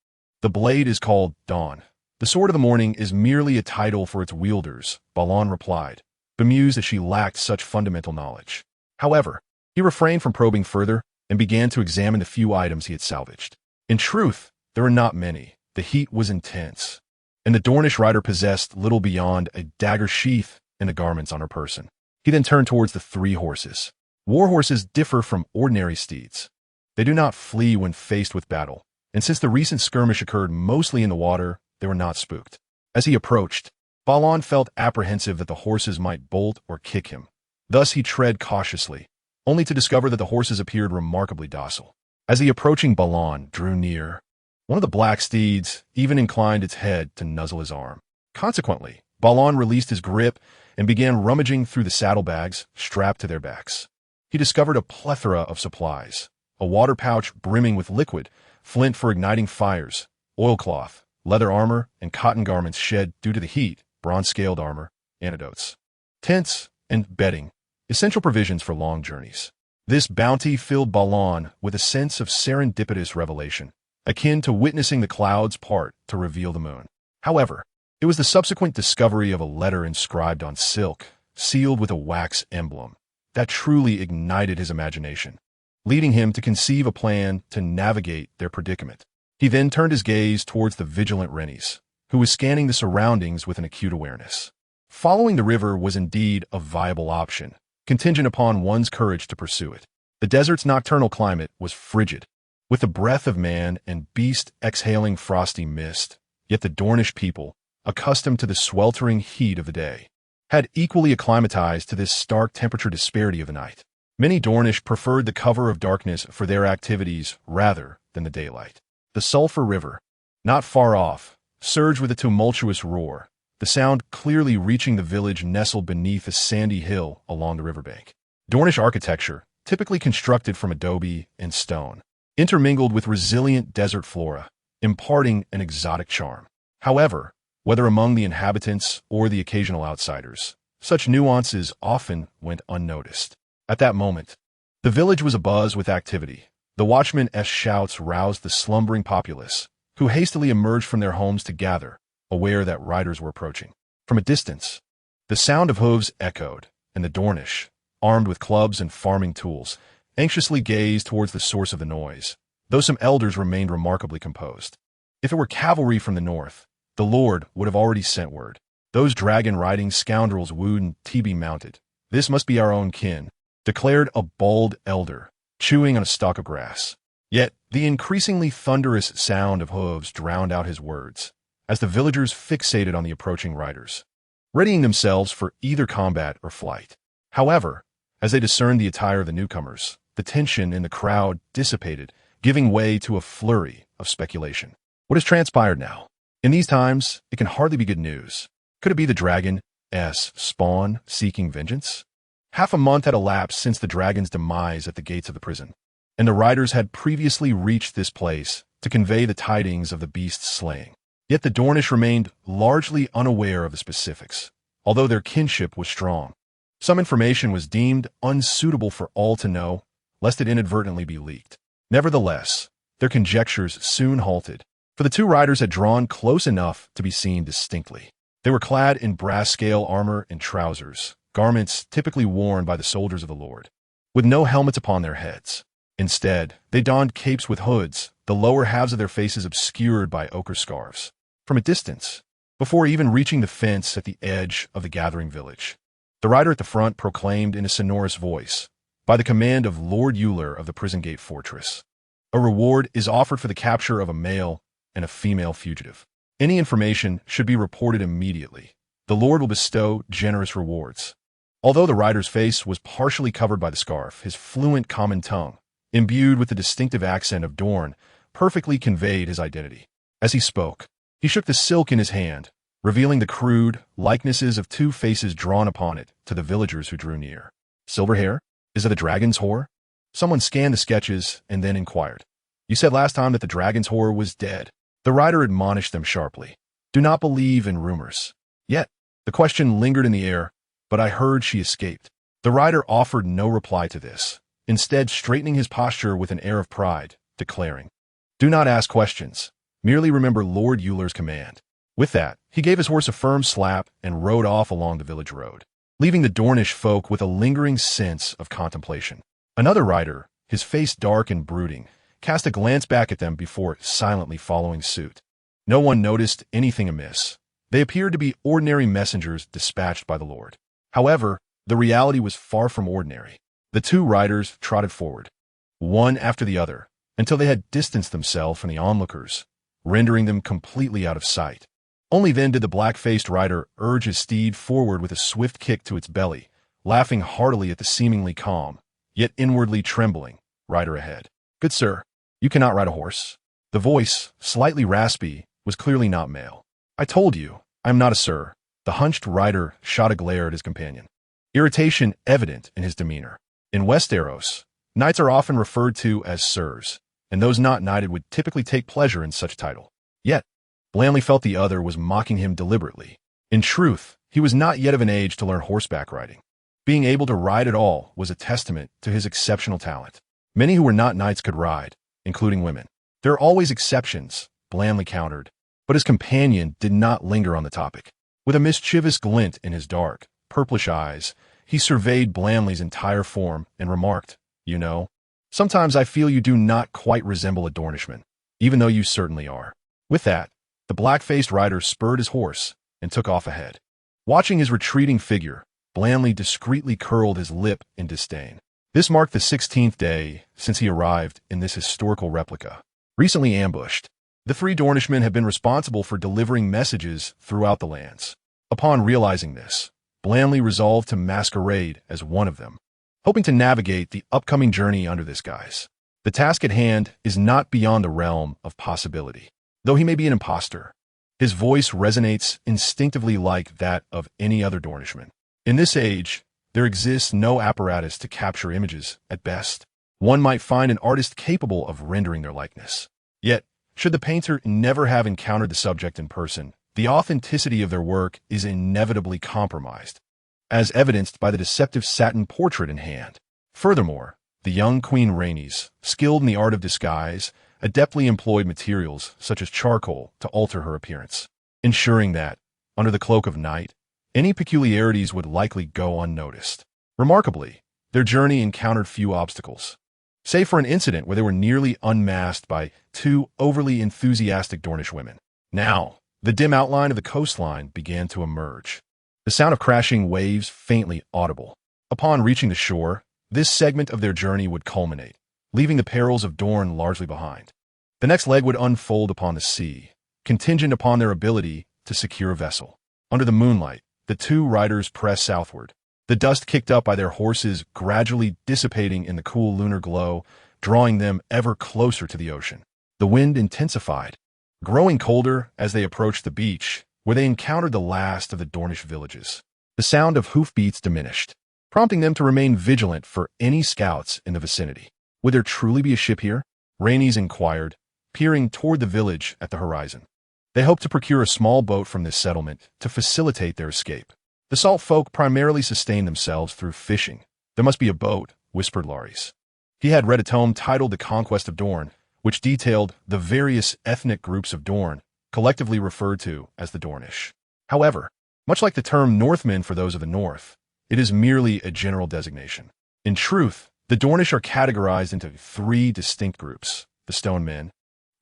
The blade is called Dawn. The Sword of the Morning is merely a title for its wielders, Balon replied, bemused that she lacked such fundamental knowledge. However, he refrained from probing further and began to examine the few items he had salvaged. In truth, there were not many. The heat was intense, and the Dornish rider possessed little beyond a dagger sheath and the garments on her person. He then turned towards the 3 horses. War horses differ from ordinary steeds. They do not flee when faced with battle, and since the recent skirmish occurred mostly in the water, they were not spooked. As he approached, Balon felt apprehensive that the horses might bolt or kick him. Thus he tread cautiously, only to discover that the horses appeared remarkably docile. As the approaching Balon drew near, one of the black steeds even inclined its head to nuzzle his arm. Consequently, Balon released his grip and began rummaging through the saddlebags strapped to their backs. He discovered a plethora of supplies, a water pouch brimming with liquid, flint for igniting fires, oilcloth, leather armor, and cotton garments shed due to the heat, bronze-scaled armor, antidotes, tents, and bedding, essential provisions for long journeys. This bounty filled Balon with a sense of serendipitous revelation, akin to witnessing the clouds part to reveal the moon. However, it was the subsequent discovery of a letter inscribed on silk, sealed with a wax emblem, that truly ignited his imagination, leading him to conceive a plan to navigate their predicament. He then turned his gaze towards the vigilant Rennies, who was scanning the surroundings with an acute awareness. Following the river was indeed a viable option, contingent upon one's courage to pursue it. The desert's nocturnal climate was frigid, with the breath of man and beast exhaling frosty mist, yet the Dornish people, accustomed to the sweltering heat of the day, had equally acclimatized to this stark temperature disparity of the night. Many Dornish preferred the cover of darkness for their activities rather than the daylight. The Sulphur River, not far off, surged with a tumultuous roar, the sound clearly reaching the village nestled beneath a sandy hill along the riverbank. Dornish architecture, typically constructed from adobe and stone, intermingled with resilient desert flora, imparting an exotic charm. However, whether among the inhabitants or the occasional outsiders, such nuances often went unnoticed. At that moment, the village was abuzz with activity. The watchmen's shouts roused the slumbering populace, who hastily emerged from their homes to gather, aware that riders were approaching. From a distance, the sound of hooves echoed, and the Dornish, armed with clubs and farming tools, anxiously gazed towards the source of the noise, though some elders remained remarkably composed. If it were cavalry from the north, the Lord would have already sent word. Those dragon-riding scoundrels wooed and TB mounted. This must be our own kin, declared a bald elder, chewing on a stalk of grass. Yet the increasingly thunderous sound of hooves drowned out his words, as the villagers fixated on the approaching riders, readying themselves for either combat or flight. However, as they discerned the attire of the newcomers, the tension in the crowd dissipated, giving way to a flurry of speculation. What has transpired now? In these times, it can hardly be good news. Could it be the dragon's spawn seeking vengeance? Half a month had elapsed since the dragon's demise at the gates of the prison, and the riders had previously reached this place to convey the tidings of the beast's slaying. Yet the Dornish remained largely unaware of the specifics, although their kinship was strong. Some information was deemed unsuitable for all to know, lest it inadvertently be leaked. Nevertheless, their conjectures soon halted, for the 2 riders had drawn close enough to be seen distinctly. They were clad in brass-scale armor and trousers, garments typically worn by the soldiers of the Lord, with no helmets upon their heads. Instead, they donned capes with hoods, the lower halves of their faces obscured by ochre scarves. From a distance, before even reaching the fence at the edge of the gathering village, the rider at the front proclaimed in a sonorous voice, by the command of Lord Euler of the Prison Gate Fortress, a reward is offered for the capture of a male and a female fugitive. Any information should be reported immediately. The Lord will bestow generous rewards. Although the rider's face was partially covered by the scarf, his fluent common tongue, imbued with the distinctive accent of Dorne, perfectly conveyed his identity. As he spoke, he shook the silk in his hand, revealing the crude likenesses of 2 faces drawn upon it to the villagers who drew near. Silver hair? Is it a dragon's whore? Someone scanned the sketches and then inquired. You said last time that the dragon's whore was dead. The rider admonished them sharply. Do not believe in rumors. Yet, the question lingered in the air, but I heard she escaped. The rider offered no reply to this, instead straightening his posture with an air of pride, declaring, Do not ask questions. Merely remember Lord Euler's command. With that, he gave his horse a firm slap and rode off along the village road, leaving the Dornish folk with a lingering sense of contemplation. Another rider, his face dark and brooding, cast a glance back at them before silently following suit. No one noticed anything amiss. They appeared to be ordinary messengers dispatched by the Lord. However, the reality was far from ordinary. The two riders trotted forward, one after the other, until they had distanced themselves from the onlookers, rendering them completely out of sight. Only then did the black-faced rider urge his steed forward with a swift kick to its belly, laughing heartily at the seemingly calm, yet inwardly trembling, rider ahead. Good sir, you cannot ride a horse. The voice, slightly raspy, was clearly not male. I told you, I am not a sir. The hunched rider shot a glare at his companion, irritation evident in his demeanor. In Westeros, knights are often referred to as sirs, and those not knighted would typically take pleasure in such a title. Yet, Blanley felt the other was mocking him deliberately. In truth, he was not yet of an age to learn horseback riding. Being able to ride at all was a testament to his exceptional talent. Many who were not knights could ride, including women. There are always exceptions, Blanley countered, but his companion did not linger on the topic. With a mischievous glint in his dark, purplish eyes, he surveyed Blanley's entire form and remarked, You know, sometimes I feel you do not quite resemble a Dornishman, even though you certainly are. With that, the black-faced rider spurred his horse and took off ahead. Watching his retreating figure, Blanley discreetly curled his lip in disdain. This marked the 16th day since he arrived in this historical replica. Recently ambushed, the three Dornishmen had been responsible for delivering messages throughout the lands. Upon realizing this, Blanley resolved to masquerade as one of them, hoping to navigate the upcoming journey under this guise. The task at hand is not beyond the realm of possibility. Though he may be an impostor, his voice resonates instinctively like that of any other Dornishman. In this age, there exists no apparatus to capture images at best. One might find an artist capable of rendering their likeness. Yet, should the painter never have encountered the subject in person, the authenticity of their work is inevitably compromised, as evidenced by the deceptive satin portrait in hand. Furthermore, the young Queen Renly, skilled in the art of disguise, adeptly employed materials such as charcoal to alter her appearance, ensuring that, under the cloak of night, any peculiarities would likely go unnoticed. Remarkably, their journey encountered few obstacles, save for an incident where they were nearly unmasked by two overly enthusiastic Dornish women. Now, the dim outline of the coastline began to emerge, the sound of crashing waves faintly audible. Upon reaching the shore, this segment of their journey would culminate, leaving the perils of Dorne largely behind. The next leg would unfold upon the sea, contingent upon their ability to secure a vessel. Under the moonlight, the two riders pressed southward, the dust kicked up by their horses gradually dissipating in the cool lunar glow, drawing them ever closer to the ocean. The wind intensified, growing colder as they approached the beach, where they encountered the last of the Dornish villages. The sound of hoofbeats diminished, prompting them to remain vigilant for any scouts in the vicinity. Would there truly be a ship here? Renly inquired, peering toward the village at the horizon. They hoped to procure a small boat from this settlement to facilitate their escape. The salt folk primarily sustained themselves through fishing. There must be a boat, whispered Larys. He had read a tome titled The Conquest of Dorne, which detailed the various ethnic groups of Dorne, collectively referred to as the Dornish. However, much like the term Northmen for those of the North, it is merely a general designation. In truth, the Dornish are categorized into three distinct groups: the Stone Men,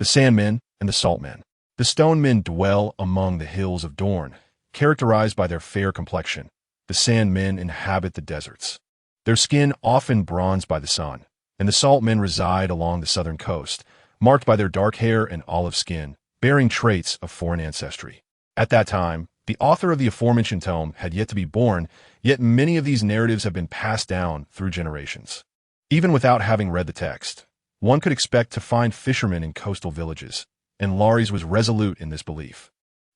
the Sand Men, and the Salt Men. The Stone Men dwell among the hills of Dorne, characterized by their fair complexion. The Sand Men inhabit the deserts, their skin often bronzed by the sun, and the Salt Men reside along the southern coast, marked by their dark hair and olive skin, bearing traits of foreign ancestry. At that time, the author of the aforementioned tome had yet to be born, yet many of these narratives have been passed down through generations. Even without having read the text, one could expect to find fishermen in coastal villages, and Larys was resolute in this belief.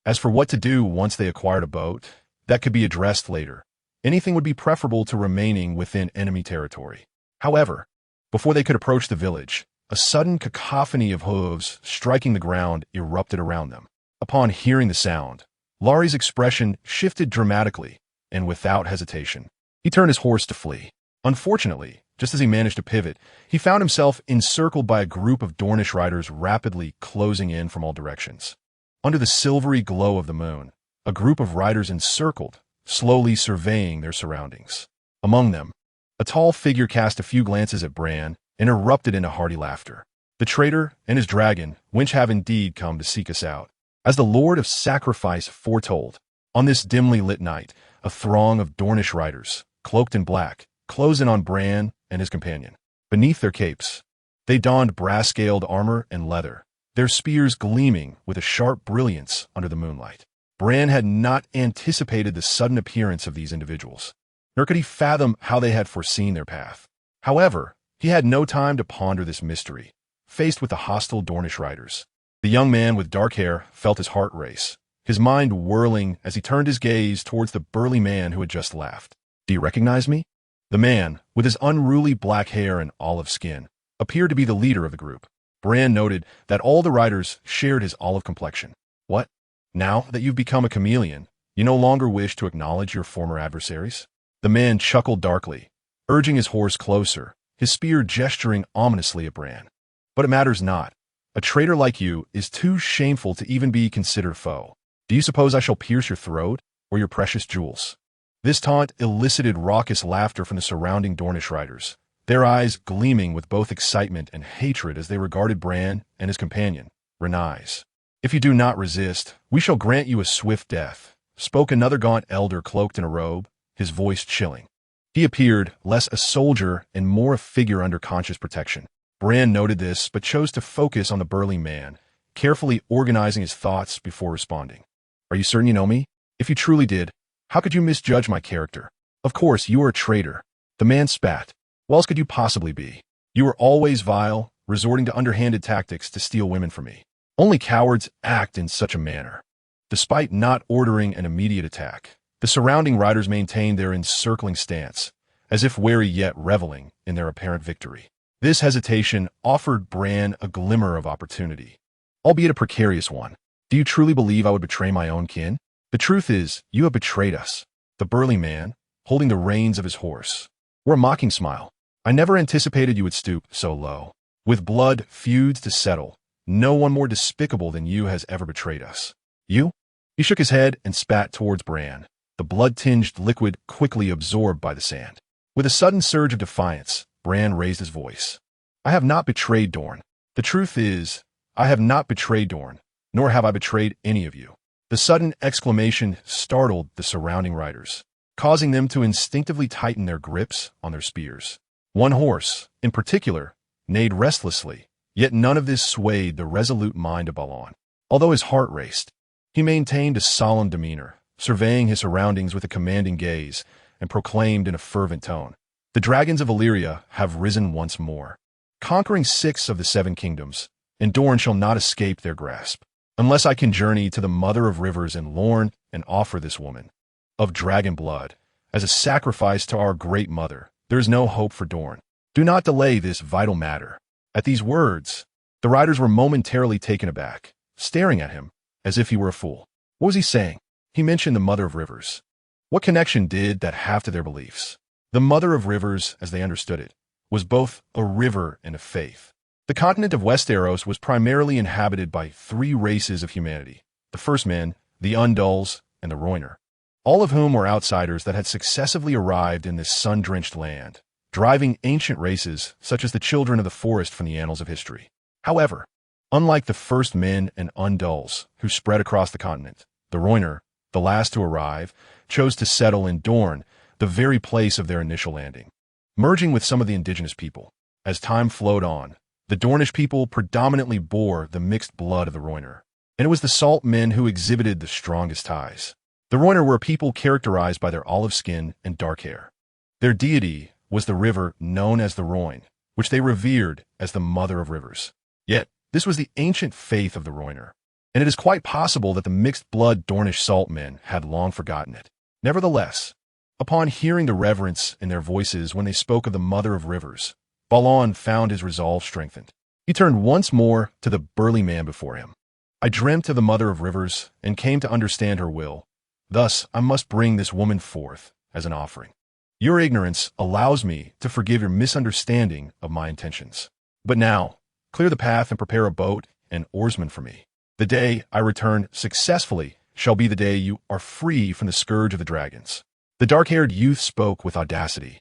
As for what to do once they acquired a boat, that could be addressed later. Anything would be preferable to remaining within enemy territory. However, Before they could approach the village, a sudden cacophony of hooves striking the ground erupted around them. Upon hearing the sound, Laurie's expression shifted dramatically, and without hesitation, he turned his horse to flee. Unfortunately, just as he managed to pivot, he found himself encircled by a group of Dornish riders rapidly closing in from all directions. Under the silvery glow of the moon, a group of riders encircled, slowly surveying their surroundings. Among them, a tall figure cast a few glances at Bran and erupted into hearty laughter. The traitor and his dragon, which have indeed come to seek us out. As the Lord of Sacrifice foretold, on this dimly lit night, a throng of Dornish riders, cloaked in black, closed in on Bran and his companion. Beneath their capes, they donned brass-scaled armor and leather, their spears gleaming with a sharp brilliance under the moonlight. Bran had not anticipated the sudden appearance of these individuals, nor could he fathom how they had foreseen their path. However, he had no time to ponder this mystery. Faced with the hostile Dornish riders, the young man with dark hair felt his heart race, his mind whirling as he turned his gaze towards the burly man who had just laughed. "Do you recognize me?" The man, with his unruly black hair and olive skin, appeared to be the leader of the group. Bran noted that all the riders shared his olive complexion. "What? Now that you've become a chameleon, you no longer wish to acknowledge your former adversaries?" The man chuckled darkly, urging his horse closer, his spear gesturing ominously at Bran. "But it matters not. A traitor like you is too shameful to even be considered foe. Do you suppose I shall pierce your throat or your precious jewels?" This taunt elicited raucous laughter from the surrounding Dornish riders, their eyes gleaming with both excitement and hatred as they regarded Bran and his companion, Renly. "If you do not resist, we shall grant you a swift death," spoke another gaunt elder cloaked in a robe, his voice chilling. He appeared less a soldier and more a figure under conscious protection. Bran noted this, but chose to focus on the burly man, carefully organizing his thoughts before responding. "Are you certain you know me? If you truly did, how could you misjudge my character? Of course, you are a traitor." The man spat. "What else could you possibly be? You were always vile, resorting to underhanded tactics to steal women from me. Only cowards act in such a manner." Despite not ordering an immediate attack, the surrounding riders maintained their encircling stance, as if wary yet reveling in their apparent victory. This hesitation offered Bran a glimmer of opportunity, albeit a precarious one. "Do you truly believe I would betray my own kin? The truth is, you have betrayed us." The burly man, holding the reins of his horse, wore a mocking smile. "I never anticipated you would stoop so low. With blood feuds to settle, no one more despicable than you has ever betrayed us." "You?" He shook his head and spat towards Bran, the blood-tinged liquid quickly absorbed by the sand. With a sudden surge of defiance, Bran raised his voice. "I have not betrayed Dorne. The truth is, I have not betrayed Dorne, nor have I betrayed any of you." The sudden exclamation startled the surrounding riders, causing them to instinctively tighten their grips on their spears. One horse, in particular, neighed restlessly, yet none of this swayed the resolute mind of Balon. Although his heart raced, he maintained a solemn demeanor, surveying his surroundings with a commanding gaze, and proclaimed in a fervent tone, "The dragons of Valyria have risen once more, conquering 6 of the 7 kingdoms, and Dorne shall not escape their grasp, unless I can journey to the Mother of Rivers in Lorne and offer this woman, of dragon blood, as a sacrifice to our great mother. There is no hope for Dorne. Do not delay this vital matter." At these words, the riders were momentarily taken aback, staring at him as if he were a fool. What was he saying? He mentioned the Mother of Rivers. What connection did that have to their beliefs? The Mother of Rivers, as they understood it, was both a river and a faith. The continent of Westeros was primarily inhabited by 3 races of humanity: the First Men, the Undulls, and the Rhoynar, all of whom were outsiders that had successively arrived in this sun-drenched land, driving ancient races such as the Children of the Forest from the annals of history. However, unlike the First Men and Undulls, who spread across the continent, the Rhoynar, the last to arrive, chose to settle in Dorne, the very place of their initial landing, merging with some of the indigenous people. As time flowed on, the Dornish people predominantly bore the mixed blood of the Rhoynar, and it was the Salt Men who exhibited the strongest ties. The Rhoynar were a people characterized by their olive skin and dark hair. Their deity was the river known as the Rhoyne, which they revered as the Mother of Rivers. Yet, this was the ancient faith of the Rhoynar, and it is quite possible that the mixed-blood Dornish Salt Men had long forgotten it. Nevertheless, upon hearing the reverence in their voices when they spoke of the Mother of Rivers, Balon found his resolve strengthened. He turned once more to the burly man before him. I dreamt of the Mother of Rivers and came to understand her will. Thus, I must bring this woman forth as an offering. Your ignorance allows me to forgive your misunderstanding of my intentions. But now, clear the path and prepare a boat and oarsmen for me. The day I return successfully shall be the day you are free from the scourge of the dragons. The dark-haired youth spoke with audacity,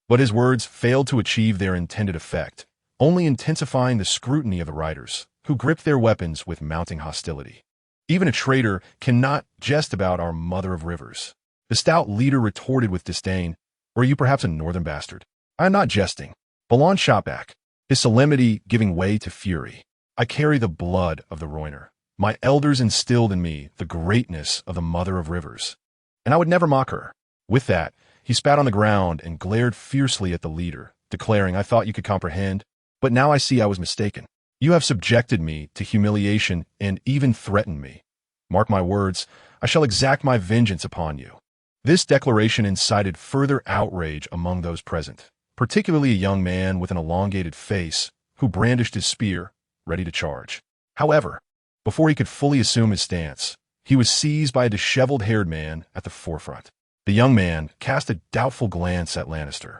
but his words failed to achieve their intended effect, only intensifying the scrutiny of the riders, who gripped their weapons with mounting hostility. Even a traitor cannot jest about our Mother of Rivers. The stout leader retorted with disdain, or are you perhaps a northern bastard? I am not jesting. Balon shot back, his solemnity giving way to fury. I carry the blood of the Roiner. My elders instilled in me the greatness of the Mother of Rivers, and I would never mock her. With that, he spat on the ground and glared fiercely at the leader, declaring, I thought you could comprehend, but now I see I was mistaken. You have subjected me to humiliation and even threatened me. Mark my words, I shall exact my vengeance upon you. This declaration incited further outrage among those present, particularly a young man with an elongated face who brandished his spear, ready to charge. However, before he could fully assume his stance, he was seized by a disheveled-haired man at the forefront. The young man cast a doubtful glance at Lannister,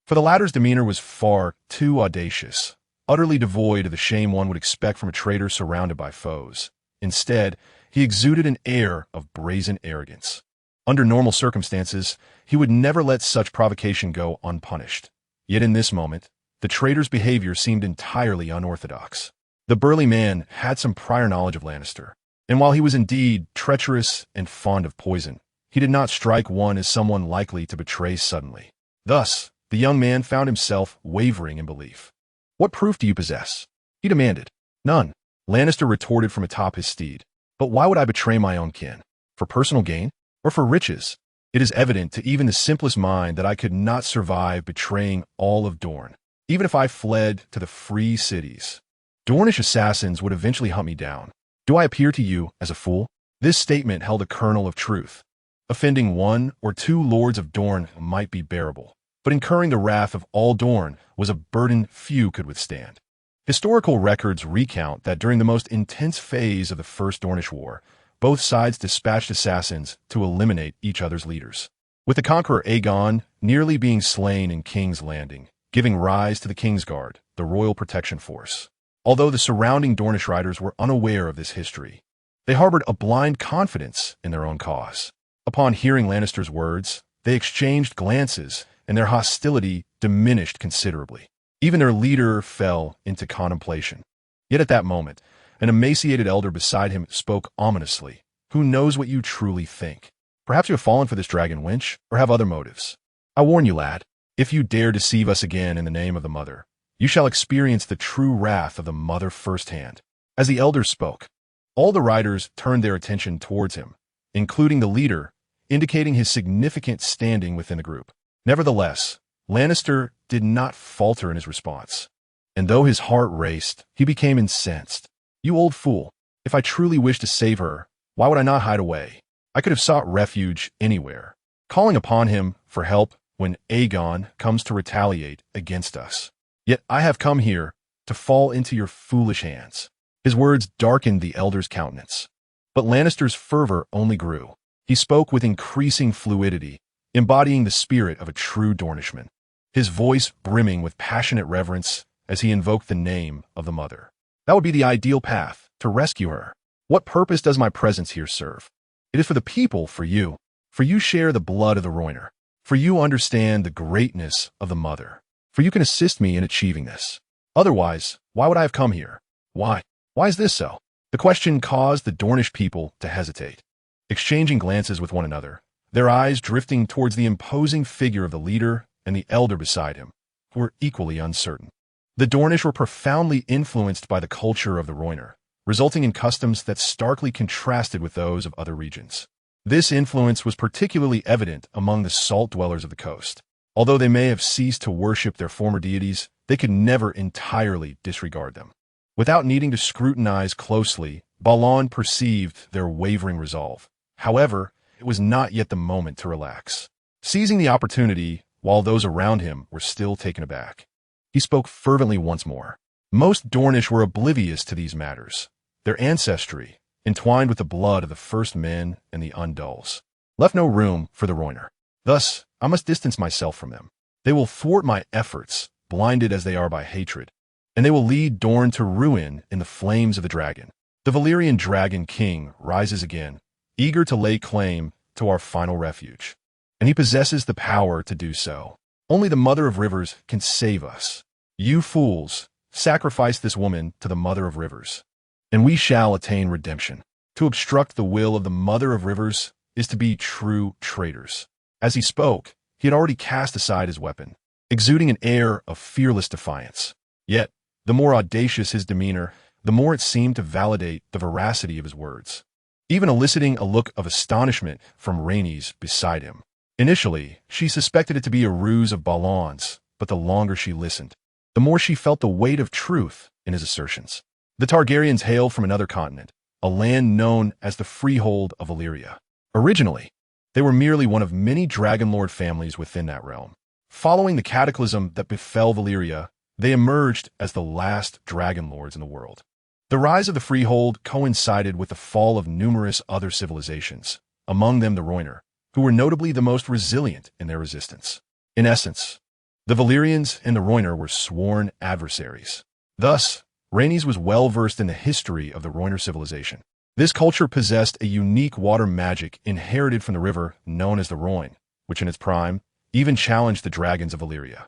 for the latter's demeanor was far too audacious, utterly devoid of the shame one would expect from a traitor surrounded by foes. Instead, he exuded an air of brazen arrogance. Under normal circumstances, he would never let such provocation go unpunished. Yet in this moment, the traitor's behavior seemed entirely unorthodox. The burly man had some prior knowledge of Lannister, and while he was indeed treacherous and fond of poison, he did not strike one as someone likely to betray suddenly. Thus, the young man found himself wavering in belief. What proof do you possess? He demanded. None. Lannister retorted from atop his steed. But why would I betray my own kin? For personal gain? Or for riches? It is evident to even the simplest mind that I could not survive betraying all of Dorne, even if I fled to the free cities. Dornish assassins would eventually hunt me down. Do I appear to you as a fool? This statement held a kernel of truth. Offending one or two lords of Dorne might be bearable, but incurring the wrath of all Dorne was a burden few could withstand. Historical records recount that during the most intense phase of the First Dornish War, both sides dispatched assassins to eliminate each other's leaders, with the conqueror Aegon nearly being slain in King's Landing, giving rise to the Kingsguard, the royal protection force. Although the surrounding Dornish riders were unaware of this history, they harbored a blind confidence in their own cause. Upon hearing Lannister's words, they exchanged glances, and their hostility diminished considerably. Even their leader fell into contemplation. Yet at that moment, an emaciated elder beside him spoke ominously. Who knows what you truly think? Perhaps you have fallen for this dragon wench, or have other motives. I warn you, lad, if you dare deceive us again in the name of the Mother, you shall experience the true wrath of the Mother firsthand. As the elder spoke, all the riders turned their attention towards him, including the leader, indicating his significant standing within the group. Nevertheless, Lannister did not falter in his response, and though his heart raced, he became incensed. You old fool, if I truly wished to save her, why would I not hide away? I could have sought refuge anywhere, calling upon him for help when Aegon comes to retaliate against us. Yet I have come here to fall into your foolish hands. His words darkened the elder's countenance, but Lannister's fervor only grew. He spoke with increasing fluidity, embodying the spirit of a true Dornishman, his voice brimming with passionate reverence as he invoked the name of the Mother. That would be the ideal path, to rescue her. What purpose does my presence here serve? It is for the people, for you. For you share the blood of the Roiner. For you understand the greatness of the Mother. For you can assist me in achieving this. Otherwise, why would I have come here? Why? Why is this so? The question caused the Dornish people to hesitate, exchanging glances with one another, their eyes drifting towards the imposing figure of the leader and the elder beside him, who were equally uncertain. The Dornish were profoundly influenced by the culture of the Roiner, resulting in customs that starkly contrasted with those of other regions. This influence was particularly evident among the salt dwellers of the coast. Although they may have ceased to worship their former deities, they could never entirely disregard them. Without needing to scrutinize closely, Balon perceived their wavering resolve. However, it was not yet the moment to relax. Seizing the opportunity, while those around him were still taken aback, He spoke fervently once more. Most Dornish were oblivious to these matters. Their ancestry, entwined with the blood of the first men and the Undulls, left no room for the Rhoynar. Thus, I must distance myself from them. They will thwart my efforts, blinded as they are by hatred, and they will lead Dorne to ruin in the flames of the dragon. The Valyrian Dragon King rises again, eager to lay claim to our final refuge. And he possesses the power to do so. Only the Mother of Rivers can save us. You fools, sacrifice this woman to the Mother of Rivers, and we shall attain redemption. To obstruct the will of the Mother of Rivers is to be true traitors. As he spoke, he had already cast aside his weapon, exuding an air of fearless defiance. Yet, the more audacious his demeanor, the more it seemed to validate the veracity of his words, even eliciting a look of astonishment from Rhaenys beside him. Initially, she suspected it to be a ruse of Balon's, but the longer she listened, the more she felt the weight of truth in his assertions. The Targaryens hail from another continent, a land known as the Freehold of Valyria. Originally, they were merely one of many Dragonlord families within that realm. Following the cataclysm that befell Valyria, they emerged as the last Dragonlords in the world. The rise of the Freehold coincided with the fall of numerous other civilizations, among them the Rhoynar, who were notably the most resilient in their resistance. In essence, the Valyrians and the Rhoynar were sworn adversaries. Thus, Rhaenys was well versed in the history of the Rhoynar civilization. This culture possessed a unique water magic inherited from the river known as the Rhoyne, which in its prime even challenged the dragons of Valyria.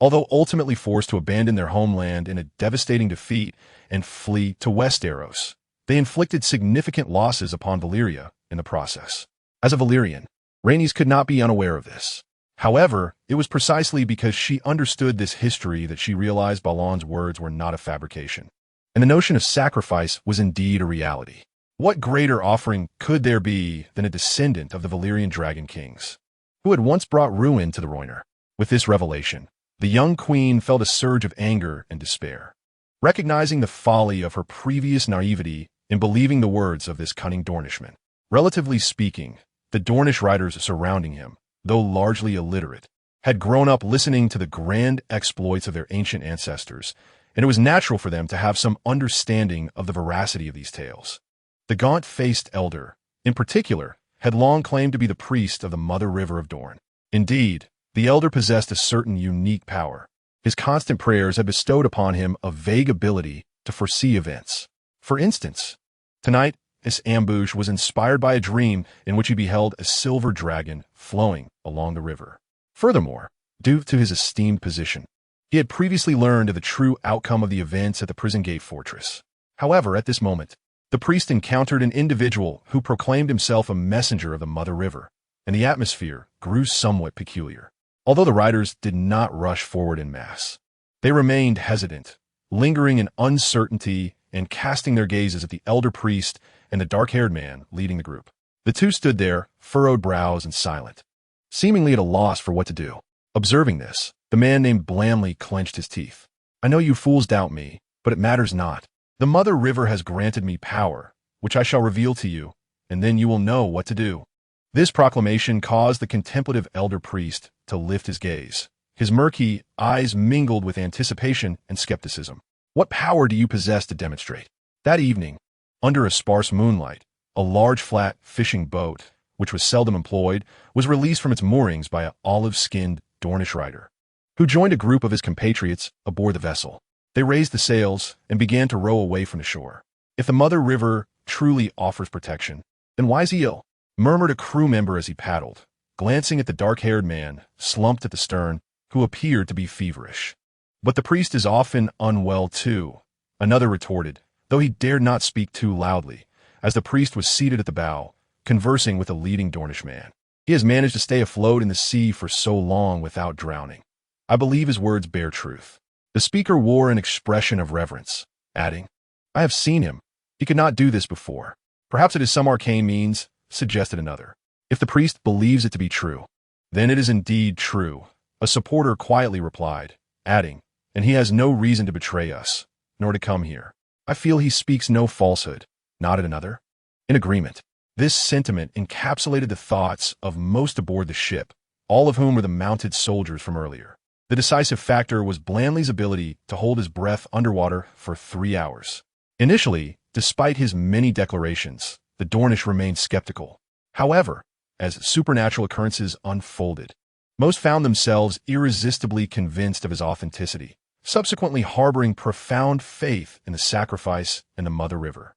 Although ultimately forced to abandon their homeland in a devastating defeat and flee to Westeros, they inflicted significant losses upon Valyria in the process. As a Valyrian, Rhaenys could not be unaware of this. However, it was precisely because she understood this history that she realized Balon's words were not a fabrication, and the notion of sacrifice was indeed a reality. What greater offering could there be than a descendant of the Valyrian Dragon Kings, who had once brought ruin to the Rhoynar? With this revelation, the young queen felt a surge of anger and despair. Recognizing the folly of her previous naivety in believing the words of this cunning Dornishman. Relatively speaking, the Dornish writers surrounding him, though largely illiterate, had grown up listening to the grand exploits of their ancient ancestors, and it was natural for them to have some understanding of the veracity of these tales. The gaunt-faced elder, in particular, had long claimed to be the priest of the Mother River of Dorne. Indeed, the elder possessed a certain unique power. His constant prayers had bestowed upon him a vague ability to foresee events. For instance, tonight, this ambush was inspired by a dream in which he beheld a silver dragon flowing along the river. Furthermore, due to his esteemed position, he had previously learned of the true outcome of the events at the Prison Gate Fortress. However, at this moment, the priest encountered an individual who proclaimed himself a messenger of the Mother River, and the atmosphere grew somewhat peculiar. Although the riders did not rush forward en masse, they remained hesitant, lingering in uncertainty and casting their gazes at the elder priest and the dark-haired man leading the group. The two stood there, furrowed brows and silent, seemingly at a loss for what to do. Observing this, the man named Blamley clenched his teeth. "I know you fools doubt me, but it matters not. The Mother River has granted me power, which I shall reveal to you, and then you will know what to do." This proclamation caused the contemplative elder priest to lift his gaze. His murky eyes mingled with anticipation and skepticism. "What power do you possess to demonstrate?" That evening, under a sparse moonlight, a large flat fishing boat, which was seldom employed, was released from its moorings by an olive-skinned Dornish rider, who joined a group of his compatriots aboard the vessel. They raised the sails and began to row away from the shore. "If the Mother River truly offers protection, then why is he ill?" murmured a crew member as he paddled, glancing at the dark-haired man, slumped at the stern, who appeared to be feverish. "But the priest is often unwell too," another retorted, though he dared not speak too loudly, as the priest was seated at the bow, conversing with a leading Dornish man. "He has managed to stay afloat in the sea for so long without drowning. I believe his words bear truth." The speaker wore an expression of reverence, adding, "I have seen him. He could not do this before. Perhaps it is some arcane means," suggested another. "If the priest believes it to be true, then it is indeed true," a supporter quietly replied, adding, "and he has no reason to betray us, nor to come here. I feel he speaks no falsehood," nodded another. In agreement. This sentiment encapsulated the thoughts of most aboard the ship, all of whom were the mounted soldiers from earlier. The decisive factor was Blanley's ability to hold his breath underwater for 3 hours. Initially, despite his many declarations, the Dornish remained skeptical. However, as supernatural occurrences unfolded, most found themselves irresistibly convinced of his authenticity, subsequently harboring profound faith in the sacrifice and the Mother River.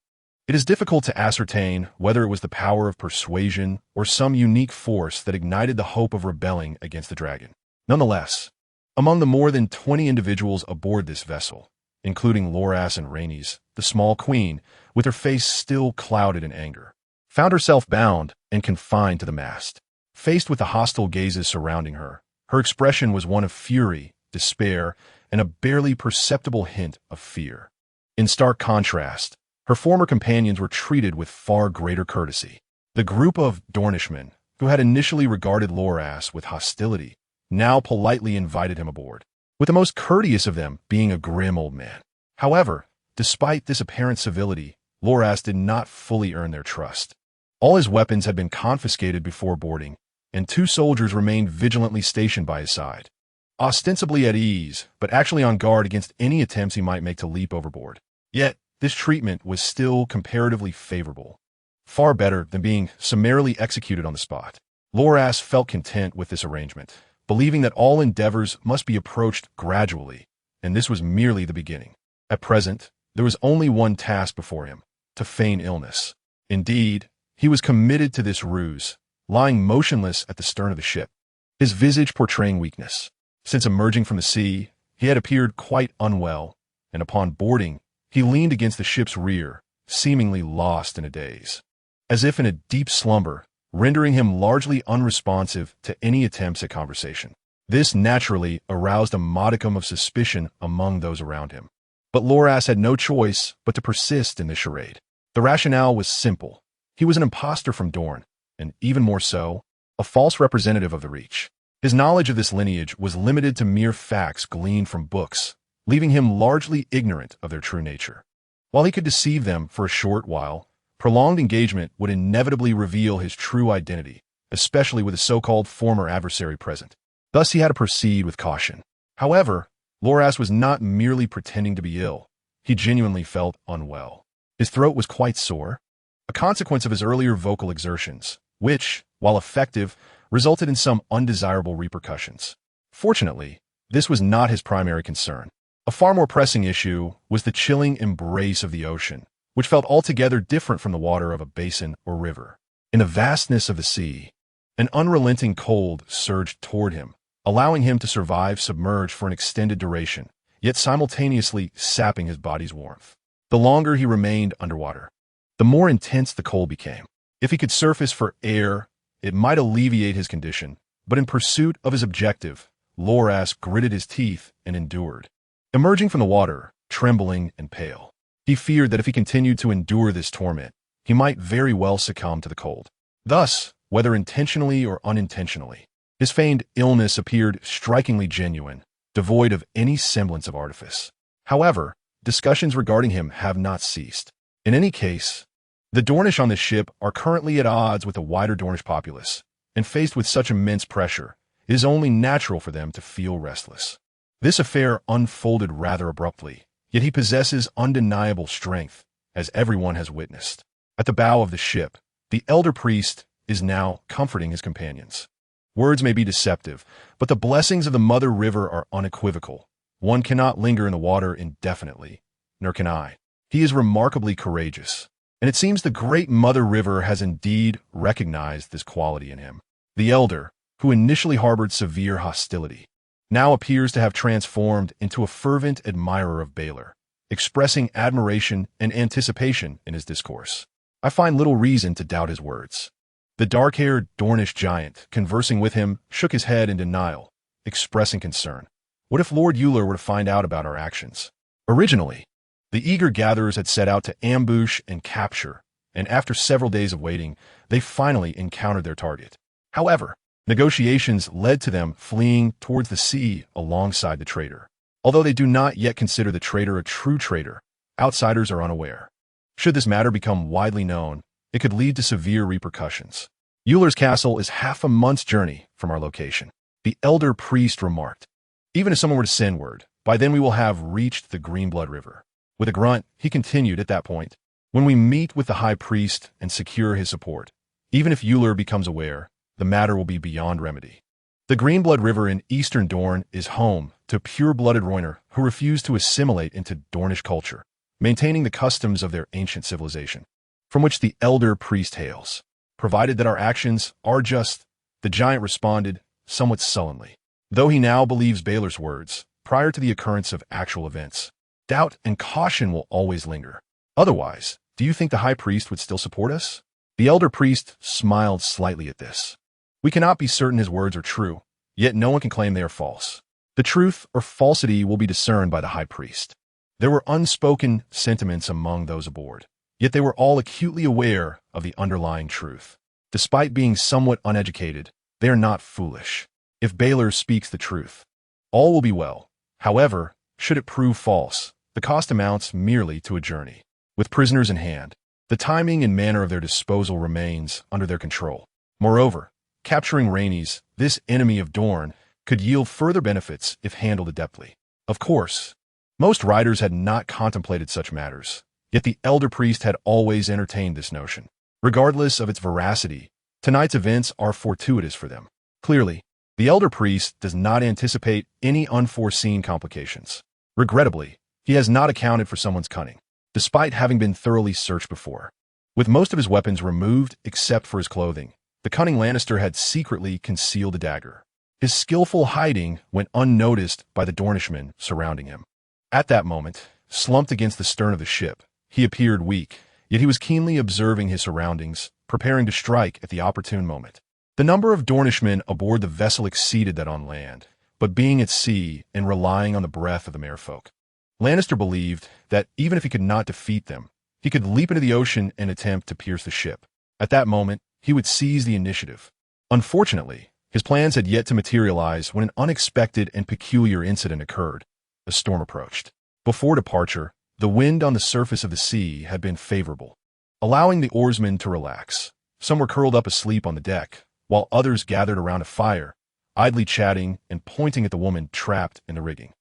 It is difficult to ascertain whether it was the power of persuasion or some unique force that ignited the hope of rebelling against the dragon. Nonetheless, among the more than 20 individuals aboard this vessel, including Loras and Rhaenys, the small queen, with her face still clouded in anger, found herself bound and confined to the mast. Faced with the hostile gazes surrounding her, her expression was one of fury, despair, and a barely perceptible hint of fear. In stark contrast, her former companions were treated with far greater courtesy. The group of Dornishmen, who had initially regarded Loras with hostility, now politely invited him aboard, with the most courteous of them being a grim old man. However, despite this apparent civility, Loras did not fully earn their trust. All his weapons had been confiscated before boarding, and 2 soldiers remained vigilantly stationed by his side, ostensibly at ease, but actually on guard against any attempts he might make to leap overboard. Yet, this treatment was still comparatively favorable, far better than being summarily executed on the spot. Loras felt content with this arrangement, believing that all endeavors must be approached gradually, and this was merely the beginning. At present, there was only one task before him: to feign illness. Indeed, he was committed to this ruse, lying motionless at the stern of the ship, his visage portraying weakness. Since emerging from the sea, he had appeared quite unwell, and upon boarding, he leaned against the ship's rear, seemingly lost in a daze, as if in a deep slumber, rendering him largely unresponsive to any attempts at conversation. This naturally aroused a modicum of suspicion among those around him. But Loras had no choice but to persist in this charade. The rationale was simple. He was an impostor from Dorne, and even more so, a false representative of the Reach. His knowledge of this lineage was limited to mere facts gleaned from books, leaving him largely ignorant of their true nature. While he could deceive them for a short while, prolonged engagement would inevitably reveal his true identity, especially with a so-called former adversary present. Thus he had to proceed with caution. However, Loras was not merely pretending to be ill. He genuinely felt unwell. His throat was quite sore, a consequence of his earlier vocal exertions, which, while effective, resulted in some undesirable repercussions. Fortunately, this was not his primary concern. A far more pressing issue was the chilling embrace of the ocean, which felt altogether different from the water of a basin or river. In the vastness of the sea, an unrelenting cold surged toward him, allowing him to survive submerged for an extended duration, yet simultaneously sapping his body's warmth. The longer he remained underwater, the more intense the cold became. If he could surface for air, it might alleviate his condition, but in pursuit of his objective, Loras gritted his teeth and endured. Emerging from the water, trembling and pale, he feared that if he continued to endure this torment, he might very well succumb to the cold. Thus, whether intentionally or unintentionally, his feigned illness appeared strikingly genuine, devoid of any semblance of artifice. However, discussions regarding him have not ceased. In any case, the Dornish on this ship are currently at odds with the wider Dornish populace, and faced with such immense pressure, it is only natural for them to feel restless. This affair unfolded rather abruptly, yet he possesses undeniable strength, as everyone has witnessed. At the bow of the ship, the elder priest is now comforting his companions. Words may be deceptive, but the blessings of the Mother River are unequivocal. One cannot linger in the water indefinitely, nor can I. He is remarkably courageous, and it seems the great Mother River has indeed recognized this quality in him. The elder, who initially harbored severe hostility, now appears to have transformed into a fervent admirer of Baelor, expressing admiration and anticipation in his discourse. I find little reason to doubt his words. The dark-haired Dornish giant, conversing with him, shook his head in denial, expressing concern. What if Lord Euler were to find out about our actions? Originally, the eager gatherers had set out to ambush and capture, and after several days of waiting, they finally encountered their target. However, negotiations led to them fleeing towards the sea alongside the traitor. Although they do not yet consider the traitor a true traitor, outsiders are unaware. Should this matter become widely known, it could lead to severe repercussions. Euler's castle is half a month's journey from our location, the elder priest remarked. Even if someone were to send word, by then we will have reached the Greenblood River. With a grunt, he continued at that point. When we meet with the High Priest and secure his support, even if Euler becomes aware, the matter will be beyond remedy. The Greenblood River in eastern Dorne is home to pure-blooded Rhoynar who refuse to assimilate into Dornish culture, maintaining the customs of their ancient civilization, from which the elder priest hails. Provided that our actions are just, the giant responded, somewhat sullenly. Though he now believes Baelor's words, prior to the occurrence of actual events, doubt and caution will always linger. Otherwise, do you think the High Priest would still support us? The elder priest smiled slightly at this. We cannot be certain his words are true, yet no one can claim they are false. The truth or falsity will be discerned by the High Priest. There were unspoken sentiments among those aboard, yet they were all acutely aware of the underlying truth. Despite being somewhat uneducated, they are not foolish. If Baelor speaks the truth, all will be well. However, should it prove false, the cost amounts merely to a journey. With prisoners in hand, the timing and manner of their disposal remains under their control. Moreover, capturing Rhaenys, this enemy of Dorne, could yield further benefits if handled adeptly. Of course, most writers had not contemplated such matters, yet the elder priest had always entertained this notion. Regardless of its veracity, tonight's events are fortuitous for them. Clearly, the elder priest does not anticipate any unforeseen complications. Regrettably, he has not accounted for someone's cunning, despite having been thoroughly searched before. With most of his weapons removed except for his clothing, the cunning Lannister had secretly concealed a dagger. His skillful hiding went unnoticed by the Dornishmen surrounding him. At that moment, slumped against the stern of the ship, he appeared weak, yet he was keenly observing his surroundings, preparing to strike at the opportune moment. The number of Dornishmen aboard the vessel exceeded that on land, but being at sea and relying on the breath of the merfolk, Lannister believed that even if he could not defeat them, he could leap into the ocean and attempt to pierce the ship. At that moment, he would seize the initiative. Unfortunately, his plans had yet to materialize when an unexpected and peculiar incident occurred. A storm approached. Before departure, the wind on the surface of the sea had been favorable, allowing the oarsmen to relax. Some were curled up asleep on the deck, while others gathered around a fire, idly chatting and pointing at the woman trapped in the rigging.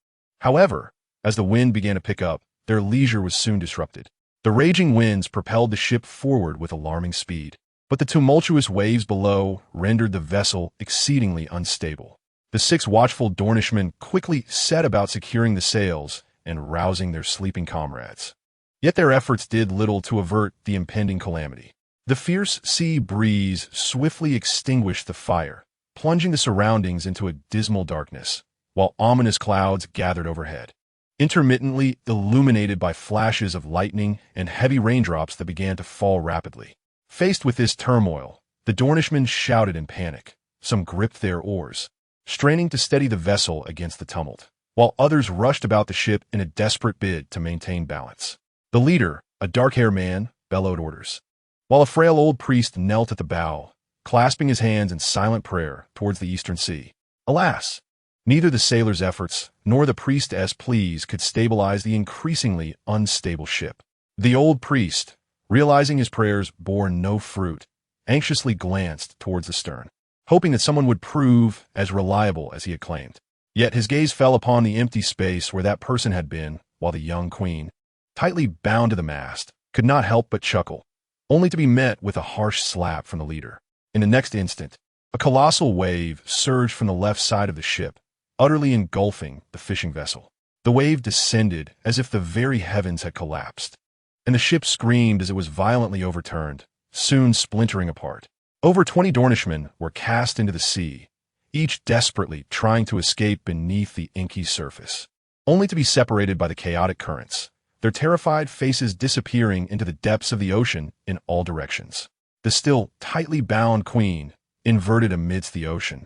However, as the wind began to pick up, their leisure was soon disrupted. The raging winds propelled the ship forward with alarming speed, but the tumultuous waves below rendered the vessel exceedingly unstable. The 6 watchful Dornishmen quickly set about securing the sails and rousing their sleeping comrades. Yet their efforts did little to avert the impending calamity. The fierce sea breeze swiftly extinguished the fire, plunging the surroundings into a dismal darkness, while ominous clouds gathered overhead, intermittently illuminated by flashes of lightning and heavy raindrops that began to fall rapidly. Faced with this turmoil, the Dornishmen shouted in panic. Some gripped their oars, straining to steady the vessel against the tumult, while others rushed about the ship in a desperate bid to maintain balance. The leader, a dark-haired man, bellowed orders, while a frail old priest knelt at the bow, clasping his hands in silent prayer towards the eastern sea. Alas, neither the sailors' efforts nor the priestess' pleas could stabilize the increasingly unstable ship. The old priest, realizing his prayers bore no fruit, anxiously glanced towards the stern, hoping that someone would prove as reliable as he had claimed. Yet his gaze fell upon the empty space where that person had been, while the young queen, tightly bound to the mast, could not help but chuckle, only to be met with a harsh slap from the leader. In the next instant, a colossal wave surged from the left side of the ship, utterly engulfing the fishing vessel. The wave descended as if the very heavens had collapsed, and the ship screamed as it was violently overturned, soon splintering apart. Over 20 Dornishmen were cast into the sea, each desperately trying to escape beneath the inky surface, only to be separated by the chaotic currents, their terrified faces disappearing into the depths of the ocean in all directions. The still tightly bound queen, inverted amidst the ocean,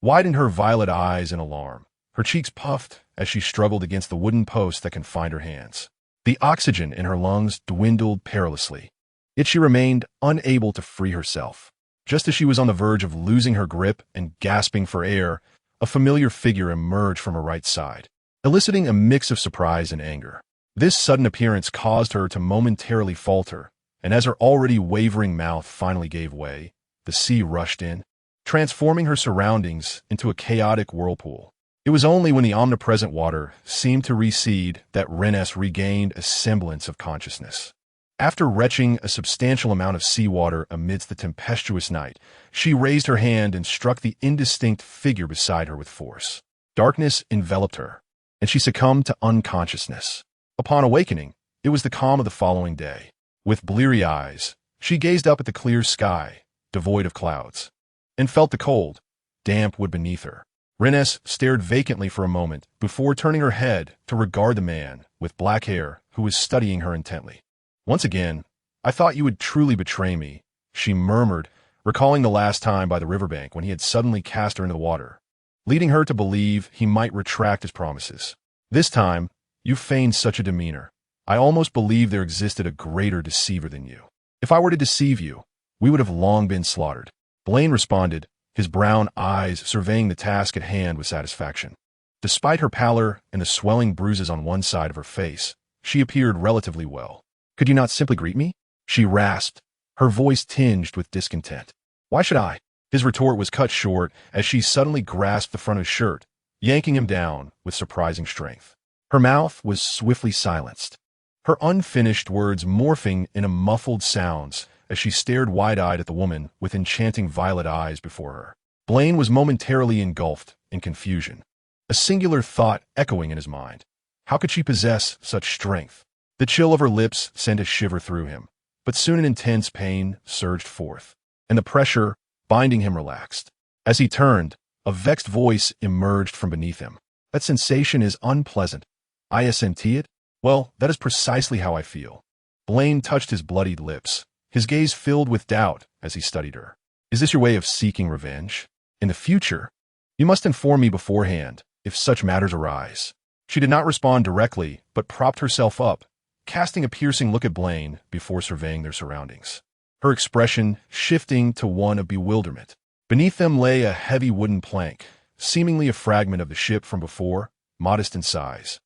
widened her violet eyes in alarm. Her cheeks puffed as she struggled against the wooden post that confined her hands. The oxygen in her lungs dwindled perilously, yet she remained unable to free herself. Just as she was on the verge of losing her grip and gasping for air, a familiar figure emerged from her right side, eliciting a mix of surprise and anger. This sudden appearance caused her to momentarily falter, and as her already wavering mouth finally gave way, the sea rushed in, transforming her surroundings into a chaotic whirlpool. It was only when the omnipresent water seemed to recede that Renly regained a semblance of consciousness. After retching a substantial amount of seawater amidst the tempestuous night, she raised her hand and struck the indistinct figure beside her with force. Darkness enveloped her, and she succumbed to unconsciousness. Upon awakening, it was the calm of the following day. With bleary eyes, she gazed up at the clear sky, devoid of clouds, and felt the cold, damp wood beneath her. Renly stared vacantly for a moment before turning her head to regard the man with black hair who was studying her intently. "Once again, I thought you would truly betray me," she murmured, recalling the last time by the riverbank when he had suddenly cast her into the water, leading her to believe he might retract his promises. "This time, you feigned such a demeanor. I almost believe there existed a greater deceiver than you. If I were to deceive you, we would have long been slaughtered." Blaine responded, his brown eyes surveying the task at hand with satisfaction. Despite her pallor and the swelling bruises on one side of her face, she appeared relatively well. "Could you not simply greet me?" she rasped, her voice tinged with discontent. "Why should I?" His retort was cut short as she suddenly grasped the front of his shirt, yanking him down with surprising strength. Her mouth was swiftly silenced, her unfinished words morphing into muffled sounds as she stared wide-eyed at the woman with enchanting violet eyes before her. Blaine was momentarily engulfed in confusion, a singular thought echoing in his mind. How could she possess such strength? The chill of her lips sent a shiver through him, but soon an intense pain surged forth, and the pressure binding him relaxed. As he turned, a vexed voice emerged from beneath him. "That sensation is unpleasant. I SNT it? Well, that is precisely how I feel." Blaine touched his bloodied lips, his gaze filled with doubt as he studied her. "Is this your way of seeking revenge? In the future, you must inform me beforehand if such matters arise." She did not respond directly, but propped herself up, casting a piercing look at Blaine before surveying their surroundings, her expression shifting to one of bewilderment. Beneath them lay a heavy wooden plank, seemingly a fragment of the ship from before, modest in size,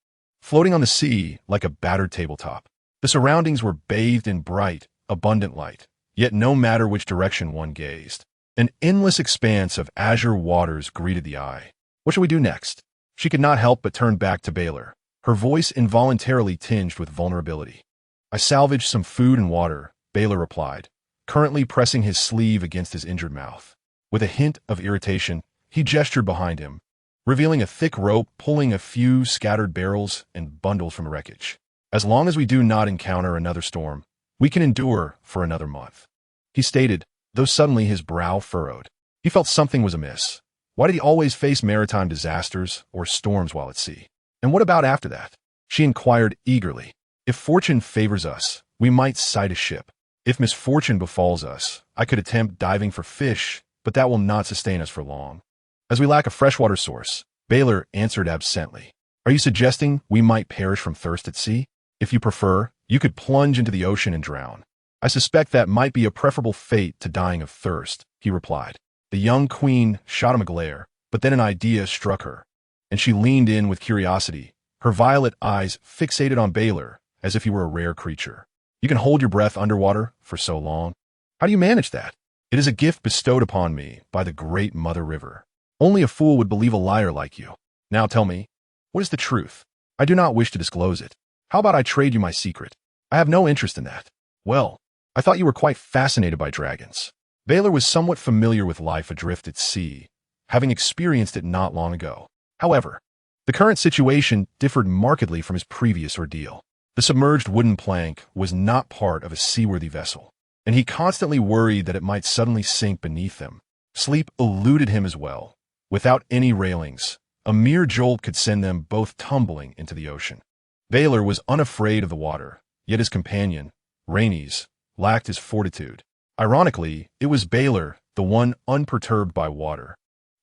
floating on the sea like a battered tabletop. The surroundings were bathed in bright, abundant light, yet no matter which direction one gazed, an endless expanse of azure waters greeted the eye. "What shall we do next?" She could not help but turn back to Baylor, her voice involuntarily tinged with vulnerability. "I salvaged some food and water," Baylor replied, currently pressing his sleeve against his injured mouth. With a hint of irritation, he gestured behind him, revealing a thick rope pulling a few scattered barrels and bundles from wreckage. "As long as we do not encounter another storm, we can endure for another month," he stated, though suddenly his brow furrowed. He felt something was amiss. Why did he always face maritime disasters or storms while at sea? "And what about after that?" she inquired eagerly. "If fortune favors us, we might sight a ship. If misfortune befalls us, I could attempt diving for fish, but that will not sustain us for long, as we lack a freshwater source." Baylor answered absently. "Are you suggesting we might perish from thirst at sea? If you prefer, you could plunge into the ocean and drown." "I suspect that might be a preferable fate to dying of thirst," he replied. The young queen shot him a glare, but then an idea struck her, and she leaned in with curiosity, her violet eyes fixated on Baylor as if he were a rare creature. "You can hold your breath underwater for so long. How do you manage that?" "It is a gift bestowed upon me by the great Mother River. Only a fool would believe a liar like you. Now tell me, what is the truth? I do not wish to disclose it. How about I trade you my secret?" "I have no interest in that." "Well, I thought you were quite fascinated by dragons." Baylor was somewhat familiar with life adrift at sea, having experienced it not long ago. However, the current situation differed markedly from his previous ordeal. The submerged wooden plank was not part of a seaworthy vessel, and he constantly worried that it might suddenly sink beneath him. Sleep eluded him as well. Without any railings, a mere jolt could send them both tumbling into the ocean. Baylor was unafraid of the water, yet his companion, Renly, lacked his fortitude. Ironically, it was Baylor, the one unperturbed by water,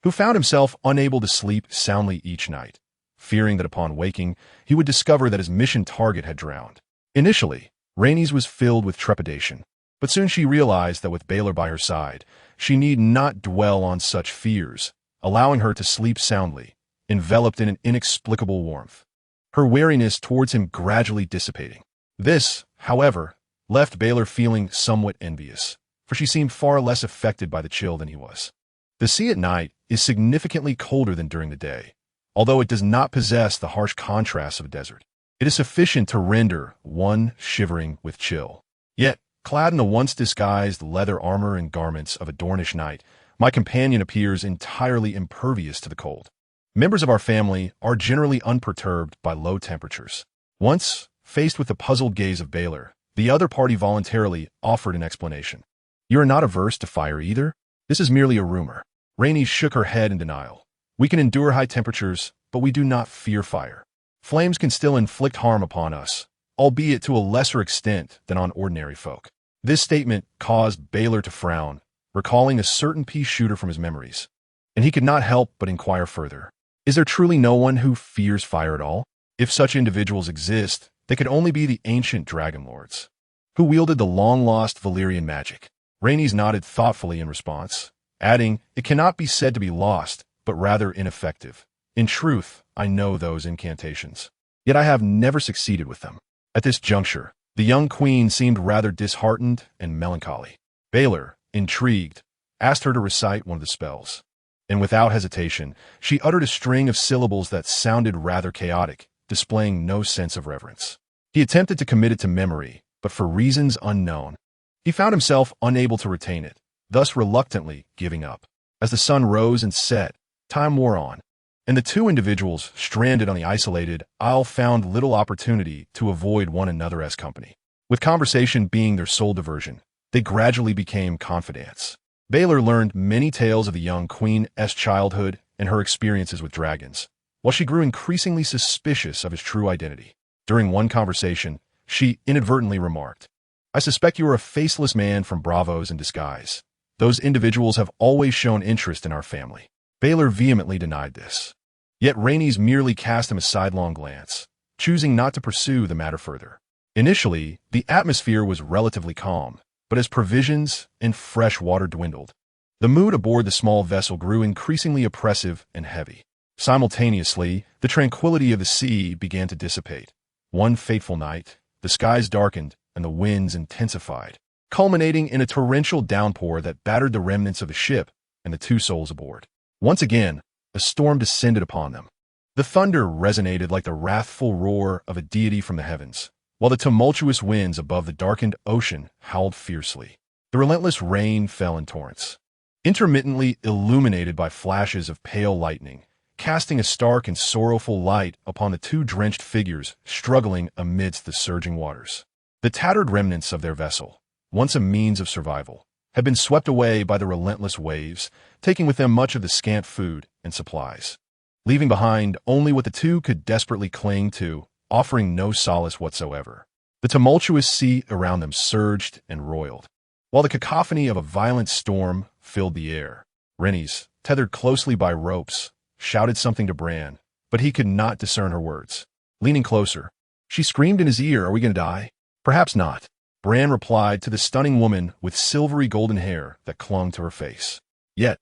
who found himself unable to sleep soundly each night, fearing that upon waking, he would discover that his mission target had drowned. Initially, Renly was filled with trepidation, but soon she realized that with Baylor by her side, she need not dwell on such fears, allowing her to sleep soundly, enveloped in an inexplicable warmth, her wariness towards him gradually dissipating. This, however, left Baylor feeling somewhat envious, for she seemed far less affected by the chill than he was. The sea at night is significantly colder than during the day, although it does not possess the harsh contrasts of a desert. It is sufficient to render one shivering with chill. Yet, clad in the once disguised leather armor and garments of a Dornish knight, my companion appears entirely impervious to the cold. Members of our family are generally unperturbed by low temperatures. Once, faced with the puzzled gaze of Baelor, the other party voluntarily offered an explanation. You are not averse to fire either? This is merely a rumor. Renly shook her head in denial. We can endure high temperatures, but we do not fear fire. Flames can still inflict harm upon us, albeit to a lesser extent than on ordinary folk. This statement caused Baelor to frown, recalling a certain pea shooter from his memories, and he could not help but inquire further. Is there truly no one who fears fire at all? If such individuals exist, they could only be the ancient dragon lords, who wielded the long-lost Valyrian magic. Rhaenys nodded thoughtfully in response, adding, it cannot be said to be lost, but rather ineffective. In truth, I know those incantations, yet I have never succeeded with them. At this juncture, the young queen seemed rather disheartened and melancholy. Baelor, intrigued, asked her to recite one of the spells, and without hesitation, she uttered a string of syllables that sounded rather chaotic, displaying no sense of reverence. He attempted to commit it to memory, but for reasons unknown, he found himself unable to retain it, thus reluctantly giving up. As the sun rose and set, time wore on, and the two individuals stranded on the isolated isle found little opportunity to avoid one another as company. With conversation being their sole diversion, they gradually became confidants. Baelor learned many tales of the young queen's childhood and her experiences with dragons, while she grew increasingly suspicious of his true identity. During one conversation, she inadvertently remarked, I suspect you are a faceless man from Bravos in disguise. Those individuals have always shown interest in our family. Baelor vehemently denied this. Yet Rhaenys merely cast him a sidelong glance, choosing not to pursue the matter further. Initially, the atmosphere was relatively calm, but as provisions and fresh water dwindled, the mood aboard the small vessel grew increasingly oppressive and heavy. Simultaneously, the tranquility of the sea began to dissipate. One fateful night, the skies darkened and the winds intensified, culminating in a torrential downpour that battered the remnants of the ship and the two souls aboard. Once again, a storm descended upon them. The thunder resonated like the wrathful roar of a deity from the heavens, while the tumultuous winds above the darkened ocean howled fiercely. The relentless rain fell in torrents, intermittently illuminated by flashes of pale lightning, casting a stark and sorrowful light upon the two drenched figures struggling amidst the surging waters. The tattered remnants of their vessel, once a means of survival, had been swept away by the relentless waves, taking with them much of the scant food and supplies, leaving behind only what the two could desperately cling to, offering no solace whatsoever. The tumultuous sea around them surged and roiled, while the cacophony of a violent storm filled the air. Rhaenys, tethered closely by ropes, shouted something to Bran, but he could not discern her words. Leaning closer, she screamed in his ear, Are we going to die? Perhaps not. Bran replied to the stunning woman with silvery golden hair that clung to her face. Yet,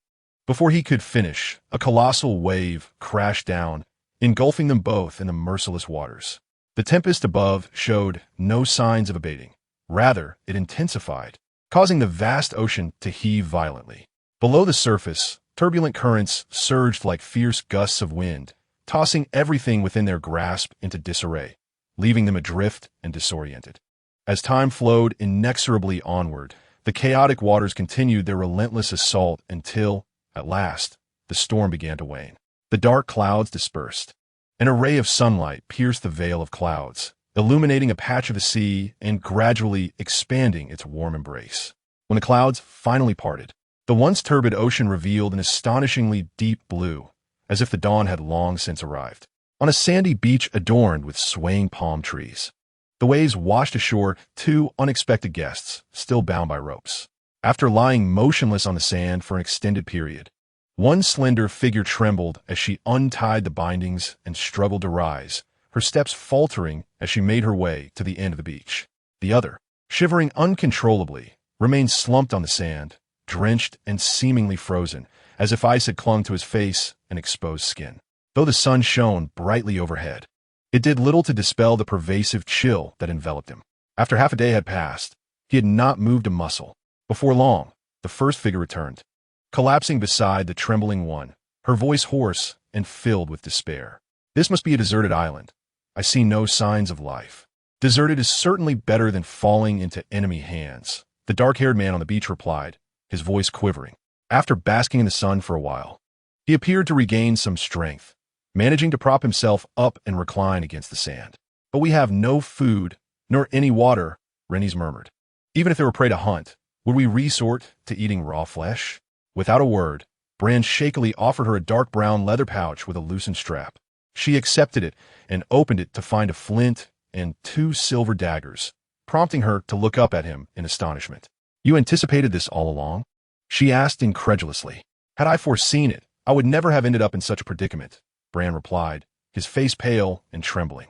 before he could finish, a colossal wave crashed down, engulfing them both in the merciless waters. The tempest above showed no signs of abating. Rather, it intensified, causing the vast ocean to heave violently. Below the surface, turbulent currents surged like fierce gusts of wind, tossing everything within their grasp into disarray, leaving them adrift and disoriented. As time flowed inexorably onward, the chaotic waters continued their relentless assault until, at last, the storm began to wane. The dark clouds dispersed. An array of sunlight pierced the veil of clouds, illuminating a patch of the sea and gradually expanding its warm embrace. When the clouds finally parted, the once turbid ocean revealed an astonishingly deep blue, as if the dawn had long since arrived. On a sandy beach adorned with swaying palm trees, the waves washed ashore two unexpected guests, still bound by ropes. After lying motionless on the sand for an extended period, one slender figure trembled as she untied the bindings and struggled to rise, her steps faltering as she made her way to the end of the beach. The other, shivering uncontrollably, remained slumped on the sand, drenched and seemingly frozen, as if ice had clung to his face and exposed skin. Though the sun shone brightly overhead, it did little to dispel the pervasive chill that enveloped him. After half a day had passed, he had not moved a muscle. Before long, the first figure returned, collapsing beside the trembling one, her voice hoarse and filled with despair. This must be a deserted island. I see no signs of life. Deserted is certainly better than falling into enemy hands, the dark-haired man on the beach replied, his voice quivering. After basking in the sun for a while, he appeared to regain some strength, managing to prop himself up and recline against the sand. But we have no food, nor any water, Renly murmured. Even if there were prey to hunt, would we resort to eating raw flesh? Without a word, Bran shakily offered her a dark brown leather pouch with a loosened strap. She accepted it and opened it to find a flint and 2 silver daggers, prompting her to look up at him in astonishment. You anticipated this all along? She asked incredulously. Had I foreseen it, I would never have ended up in such a predicament, Bran replied, his face pale and trembling.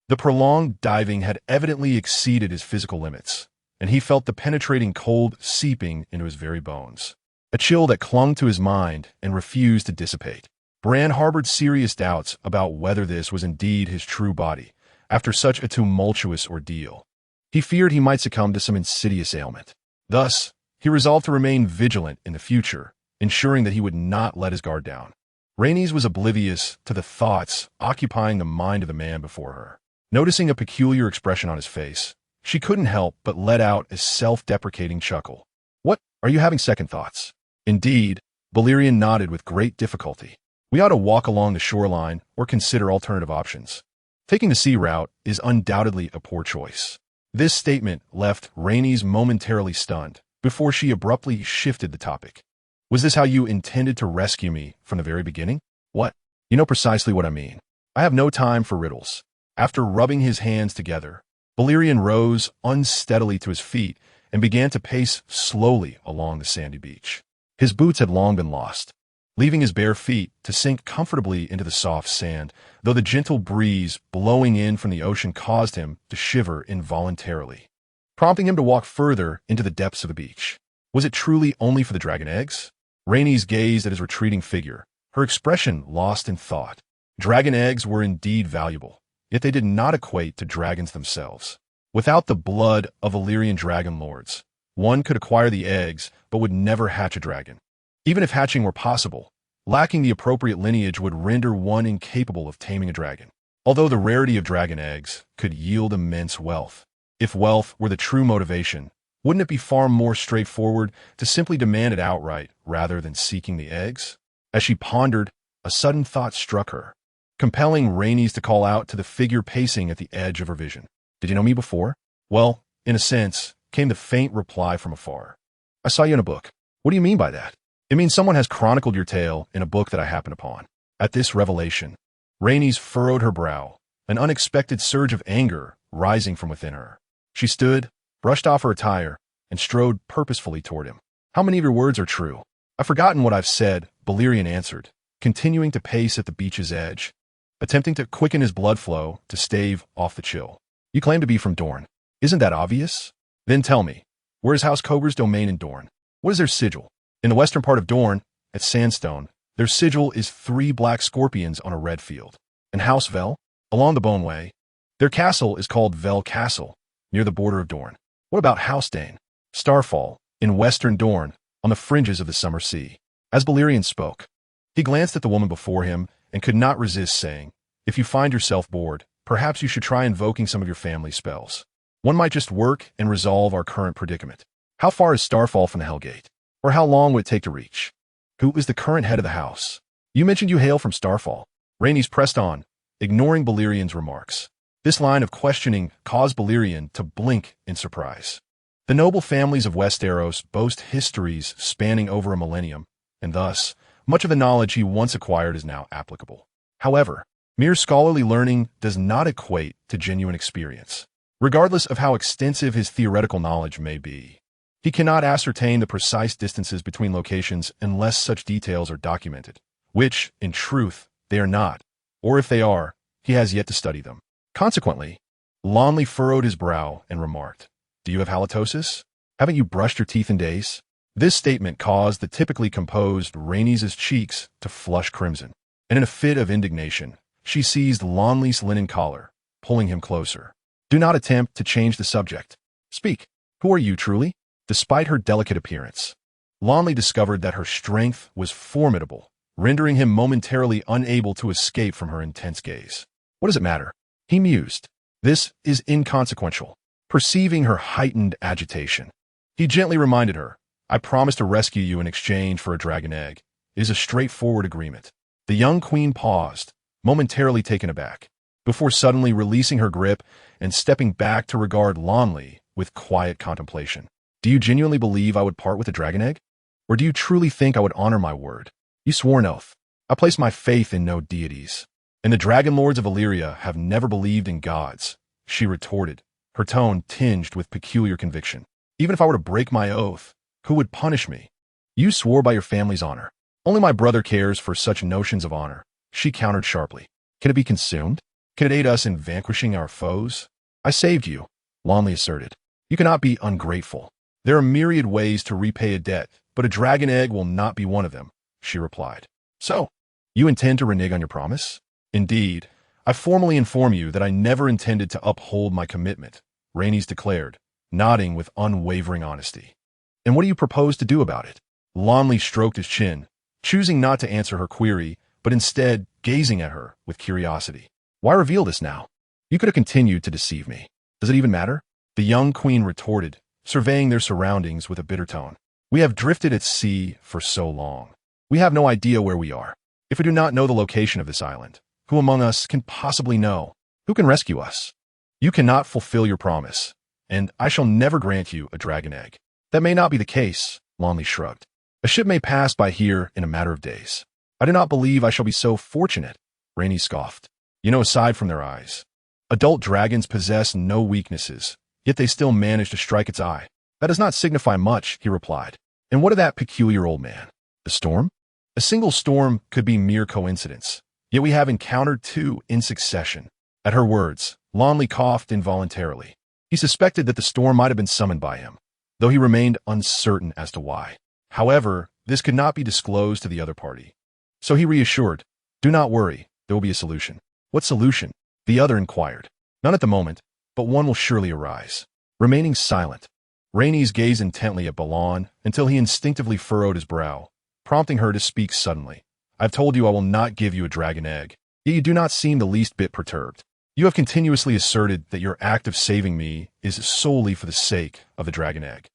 The prolonged diving had evidently exceeded his physical limits, and he felt the penetrating cold seeping into his very bones. A chill that clung to his mind and refused to dissipate. Bran harbored serious doubts about whether this was indeed his true body, after such a tumultuous ordeal. He feared he might succumb to some insidious ailment. Thus, he resolved to remain vigilant in the future, ensuring that he would not let his guard down. Renly was oblivious to the thoughts occupying the mind of the man before her. Noticing a peculiar expression on his face, she couldn't help but let out a self-deprecating chuckle. What, are you having second thoughts? Indeed, Balerion nodded with great difficulty. We ought to walk along the shoreline or consider alternative options. Taking the sea route is undoubtedly a poor choice. This statement left Renly momentarily stunned before she abruptly shifted the topic. Was this how you intended to rescue me from the very beginning? What? You know precisely what I mean. I have no time for riddles. After rubbing his hands together, Balerion rose unsteadily to his feet and began to pace slowly along the sandy beach. His boots had long been lost, leaving his bare feet to sink comfortably into the soft sand, though the gentle breeze blowing in from the ocean caused him to shiver involuntarily, prompting him to walk further into the depths of the beach. Was it truly only for the dragon eggs? Renly gazed at his retreating figure, her expression lost in thought. Dragon eggs were indeed valuable, yet they did not equate to dragons themselves. Without the blood of Valyrian dragon lords, one could acquire the eggs but would never hatch a dragon. Even if hatching were possible, lacking the appropriate lineage would render one incapable of taming a dragon. Although the rarity of dragon eggs could yield immense wealth. If wealth were the true motivation, wouldn't it be far more straightforward to simply demand it outright rather than seeking the eggs? As she pondered, a sudden thought struck her, compelling Renly to call out to the figure pacing at the edge of her vision. Did you know me before? Well, in a sense, came the faint reply from afar. I saw you in a book. What do you mean by that? It means someone has chronicled your tale in a book that I happened upon. At this revelation, Renly furrowed her brow, an unexpected surge of anger rising from within her. She stood, brushed off her attire, and strode purposefully toward him. How many of your words are true? I've forgotten what I've said, Balerion answered, continuing to pace at the beach's edge, attempting to quicken his blood flow to stave off the chill. You claim to be from Dorne. Isn't that obvious? Then tell me, where is House Cobra's domain in Dorne? What is their sigil? In the western part of Dorne, at Sandstone, their sigil is 3 black scorpions on a red field. And House Vel, along the Boneway, their castle is called Vel Castle, near the border of Dorne. What about House Dane? Starfall, in western Dorne, on the fringes of the summer sea. As Balerion spoke, he glanced at the woman before him and could not resist saying, if you find yourself bored, perhaps you should try invoking some of your family spells. One might just work and resolve our current predicament. How far is Starfall from the Hellgate? Or how long would it take to reach? Who is the current head of the house? You mentioned you hail from Starfall. Renly pressed on, ignoring Balerion's remarks. This line of questioning caused Balerion to blink in surprise. The noble families of Westeros boast histories spanning over a millennium, and thus, much of the knowledge he once acquired is now applicable. However, mere scholarly learning does not equate to genuine experience, regardless of how extensive his theoretical knowledge may be. He cannot ascertain the precise distances between locations unless such details are documented, which, in truth, they are not, or if they are, he has yet to study them. Consequently, Renly furrowed his brow and remarked, Do you have halitosis? Haven't you brushed your teeth in days? This statement caused the typically composed Renly's cheeks to flush crimson, and in a fit of indignation, she seized Renly's linen collar, pulling him closer. Do not attempt to change the subject. Speak. Who are you truly? Despite her delicate appearance, Renly discovered that her strength was formidable, rendering him momentarily unable to escape from her intense gaze. What does it matter? He mused. This is inconsequential. Perceiving her heightened agitation, he gently reminded her, I promise to rescue you in exchange for a dragon egg. It is a straightforward agreement. The young queen paused, momentarily taken aback, before suddenly releasing her grip and stepping back to regard Renly with quiet contemplation. Do you genuinely believe I would part with a dragon egg? Or do you truly think I would honor my word? You swore an oath. I place my faith in no deities. And the dragon lords of Illyria have never believed in gods, she retorted, her tone tinged with peculiar conviction. Even if I were to break my oath, who would punish me? You swore by your family's honor. Only my brother cares for such notions of honor, she countered sharply. Can it be consumed? Can it aid us in vanquishing our foes? I saved you, Renly asserted. You cannot be ungrateful. There are myriad ways to repay a debt, but a dragon egg will not be one of them, she replied. So, you intend to renege on your promise? Indeed, I formally inform you that I never intended to uphold my commitment, Rhaenys declared, nodding with unwavering honesty. And what do you propose to do about it? Renly stroked his chin, choosing not to answer her query, but instead gazing at her with curiosity. Why reveal this now? You could have continued to deceive me. Does it even matter? The young queen retorted, surveying their surroundings with a bitter tone. We have drifted at sea for so long. We have no idea where we are. If we do not know the location of this island, who among us can possibly know? Who can rescue us? You cannot fulfill your promise, and I shall never grant you a dragon egg. That may not be the case, Renly shrugged. A ship may pass by here in a matter of days. I do not believe I shall be so fortunate, Rhaenys scoffed. You know, aside from their eyes, adult dragons possess no weaknesses, yet they still manage to strike its eye. That does not signify much, he replied. And what of that peculiar old man? The storm? A single storm could be mere coincidence, yet we have encountered two in succession. At her words, Renly coughed involuntarily. He suspected that the storm might have been summoned by him, though he remained uncertain as to why. However, this could not be disclosed to the other party. So he reassured, do not worry, there will be a solution. What solution? The other inquired. None at the moment, but one will surely arise. Remaining silent, Rhaenys gazed intently at Balon until he instinctively furrowed his brow, prompting her to speak suddenly. I've told you I will not give you a dragon egg, yet you do not seem the least bit perturbed. You have continuously asserted that your act of saving me is solely for the sake of the dragon egg.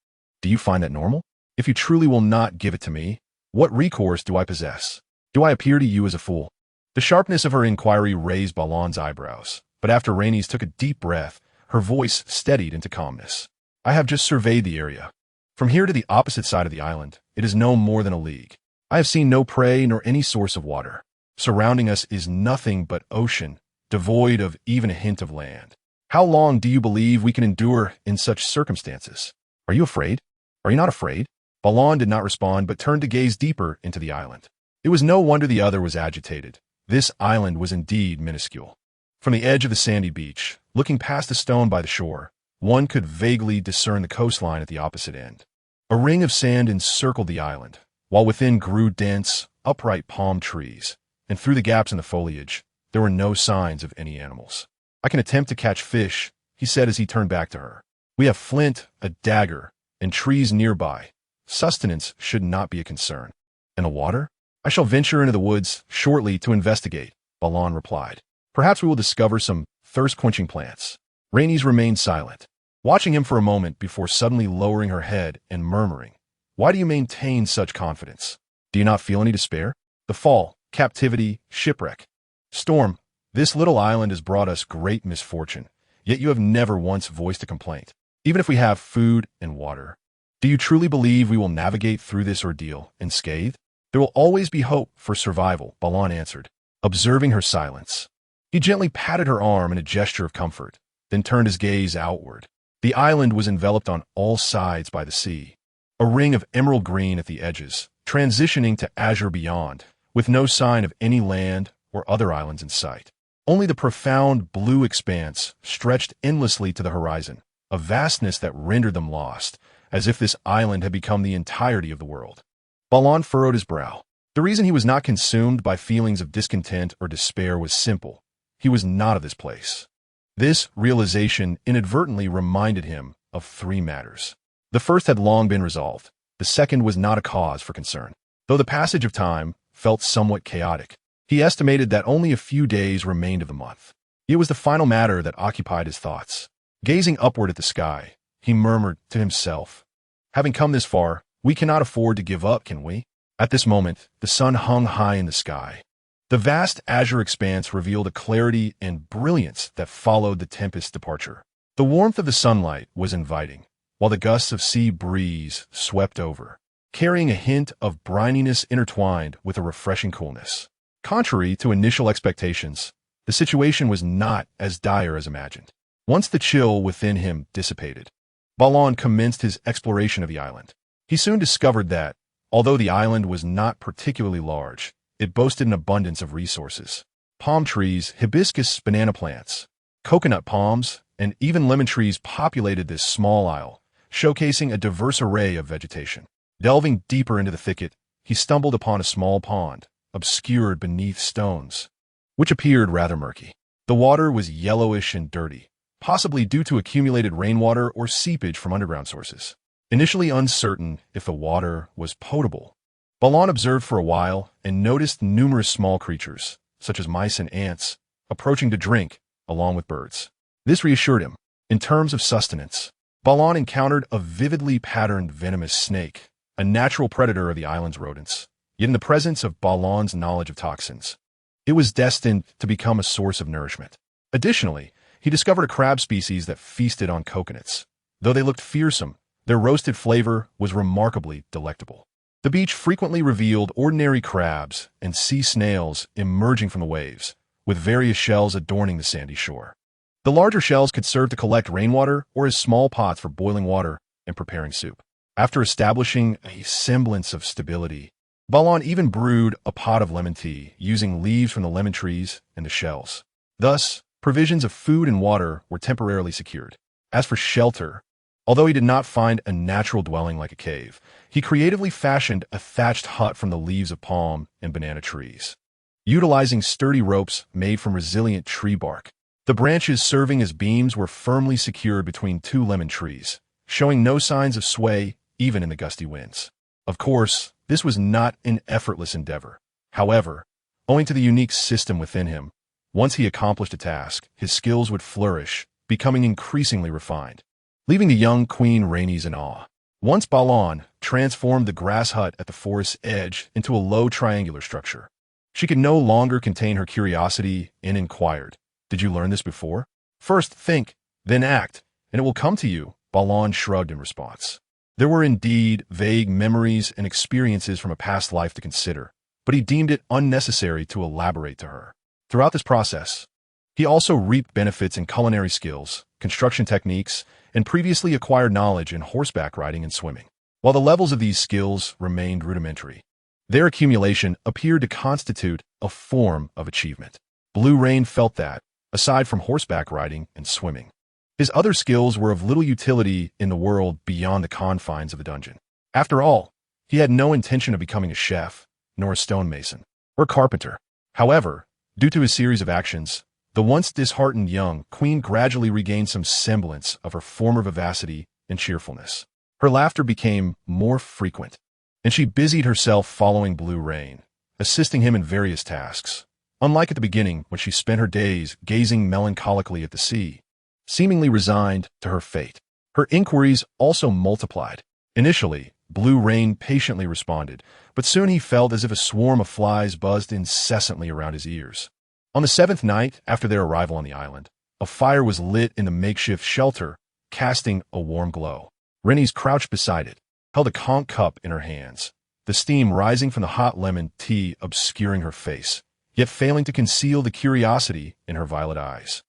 Do you find that normal? If you truly will not give it to me, what recourse do I possess? Do I appear to you as a fool? The sharpness of her inquiry raised Balon's eyebrows, but after Rhaenys took a deep breath, her voice steadied into calmness. I have just surveyed the area. From here to the opposite side of the island, it is no more than a league. I have seen no prey nor any source of water. Surrounding us is nothing but ocean, devoid of even a hint of land. How long do you believe we can endure in such circumstances? Are you afraid? Are you not afraid? Balon did not respond but turned to gaze deeper into the island. It was no wonder the other was agitated. This island was indeed minuscule. From the edge of the sandy beach, looking past a stone by the shore, one could vaguely discern the coastline at the opposite end. A ring of sand encircled the island, while within grew dense, upright palm trees, and through the gaps in the foliage, there were no signs of any animals. I can attempt to catch fish, he said as he turned back to her. We have flint, a dagger, and trees nearby. Sustenance should not be a concern. And the water? I shall venture into the woods shortly to investigate, Balon replied. Perhaps we will discover some thirst-quenching plants. Rhaenys remained silent, watching him for a moment before suddenly lowering her head and murmuring, Why do you maintain such confidence? Do you not feel any despair? The fall, captivity, shipwreck, storm. This little island has brought us great misfortune, yet you have never once voiced a complaint, even if we have food and water. Do you truly believe we will navigate through this ordeal unscathed? There will always be hope for survival, Balon answered, observing her silence. He gently patted her arm in a gesture of comfort, then turned his gaze outward. The island was enveloped on all sides by the sea, a ring of emerald green at the edges, transitioning to azure beyond, with no sign of any land or other islands in sight. Only the profound blue expanse stretched endlessly to the horizon, a vastness that rendered them lost, as if this island had become the entirety of the world. Balon furrowed his brow. The reason he was not consumed by feelings of discontent or despair was simple. He was not of this place. This realization inadvertently reminded him of three matters. The first had long been resolved. The second was not a cause for concern. Though the passage of time, felt somewhat chaotic. He estimated that only a few days remained of the month. It was the final matter that occupied his thoughts. Gazing upward at the sky, he murmured to himself, "Having come this far, we cannot afford to give up, can we?" At this moment, the sun hung high in the sky. The vast azure expanse revealed a clarity and brilliance that followed the tempest's departure. The warmth of the sunlight was inviting, while the gusts of sea breeze swept over, carrying a hint of brininess intertwined with a refreshing coolness. Contrary to initial expectations, the situation was not as dire as imagined. Once the chill within him dissipated, Balon commenced his exploration of the island. He soon discovered that, although the island was not particularly large, it boasted an abundance of resources. Palm trees, hibiscus banana plants, coconut palms, and even lemon trees populated this small isle, showcasing a diverse array of vegetation. Delving deeper into the thicket, he stumbled upon a small pond, obscured beneath stones, which appeared rather murky. The water was yellowish and dirty, possibly due to accumulated rainwater or seepage from underground sources. Initially uncertain if the water was potable, Balon observed for a while and noticed numerous small creatures, such as mice and ants, approaching to drink, along with birds. This reassured him. In terms of sustenance, Balon encountered a vividly patterned venomous snake, a natural predator of the island's rodents. Yet in the presence of Balon's knowledge of toxins, it was destined to become a source of nourishment. Additionally, he discovered a crab species that feasted on coconuts. Though they looked fearsome, their roasted flavor was remarkably delectable. The beach frequently revealed ordinary crabs and sea snails emerging from the waves, with various shells adorning the sandy shore. The larger shells could serve to collect rainwater or as small pots for boiling water and preparing soup. After establishing a semblance of stability, Balon even brewed a pot of lemon tea using leaves from the lemon trees and the shells. Thus, provisions of food and water were temporarily secured. As for shelter, although he did not find a natural dwelling like a cave, he creatively fashioned a thatched hut from the leaves of palm and banana trees, utilizing sturdy ropes made from resilient tree bark. The branches serving as beams were firmly secured between two lemon trees, showing no signs of sway even in the gusty winds. Of course, this was not an effortless endeavor. However, owing to the unique system within him, once he accomplished a task, his skills would flourish, becoming increasingly refined, leaving the young Queen Rhaenys in awe. Once Balon transformed the grass hut at the forest's edge into a low triangular structure. She could no longer contain her curiosity and inquired, "Did you learn this before? First think, then act, and it will come to you," Balon shrugged in response. There were indeed vague memories and experiences from a past life to consider, but he deemed it unnecessary to elaborate to her. Throughout this process, he also reaped benefits in culinary skills, construction techniques, and previously acquired knowledge in horseback riding and swimming. While the levels of these skills remained rudimentary, their accumulation appeared to constitute a form of achievement. Blue Rain felt that, aside from horseback riding and swimming, his other skills were of little utility in the world beyond the confines of the dungeon. After all, he had no intention of becoming a chef, nor a stonemason, or carpenter. However, due to his series of actions, the once disheartened young queen gradually regained some semblance of her former vivacity and cheerfulness. Her laughter became more frequent, and she busied herself following Blue Rain, assisting him in various tasks. Unlike at the beginning, when she spent her days gazing melancholically at the sea, seemingly resigned to her fate, her inquiries also multiplied. Initially, Blue Rain patiently responded, but soon he felt as if a swarm of flies buzzed incessantly around his ears. On the 7th night after their arrival on the island, a fire was lit in the makeshift shelter, casting a warm glow. Renly crouched beside it, held a conch cup in her hands, the steam rising from the hot lemon tea obscuring her face, yet failing to conceal the curiosity in her violet eyes.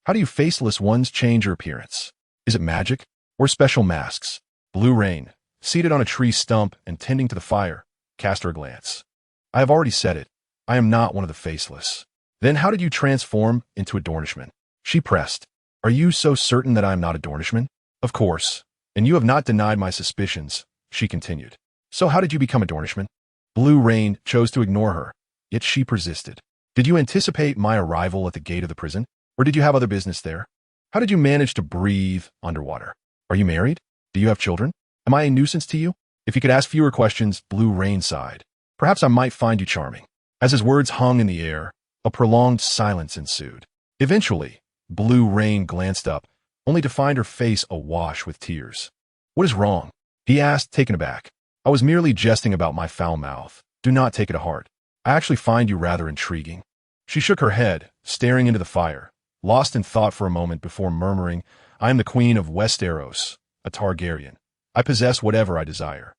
How do you faceless ones change your appearance? Is it magic or special masks? Blue Rain, seated on a tree stump and tending to the fire, cast her a glance. I have already said it. I am not one of the faceless. Then how did you transform into a Dornishman? She pressed. Are you so certain that I am not a Dornishman? Of course. And you have not denied my suspicions, she continued. So how did you become a Dornishman? Blue Rain chose to ignore her, yet she persisted. Did you anticipate my arrival at the gate of the prison? Or did you have other business there? How did you manage to breathe underwater? Are you married? Do you have children? Am I a nuisance to you? If you could ask fewer questions, Blue Rain sighed. Perhaps I might find you charming. As his words hung in the air, a prolonged silence ensued. Eventually, Blue Rain glanced up, only to find her face awash with tears. "What is wrong?" he asked, taken aback. "I was merely jesting about my foul mouth. Do not take it to heart. I actually find you rather intriguing." She shook her head, staring into the fire, lost in thought for a moment before murmuring, "I am the Queen of Westeros, a Targaryen. I possess whatever I desire.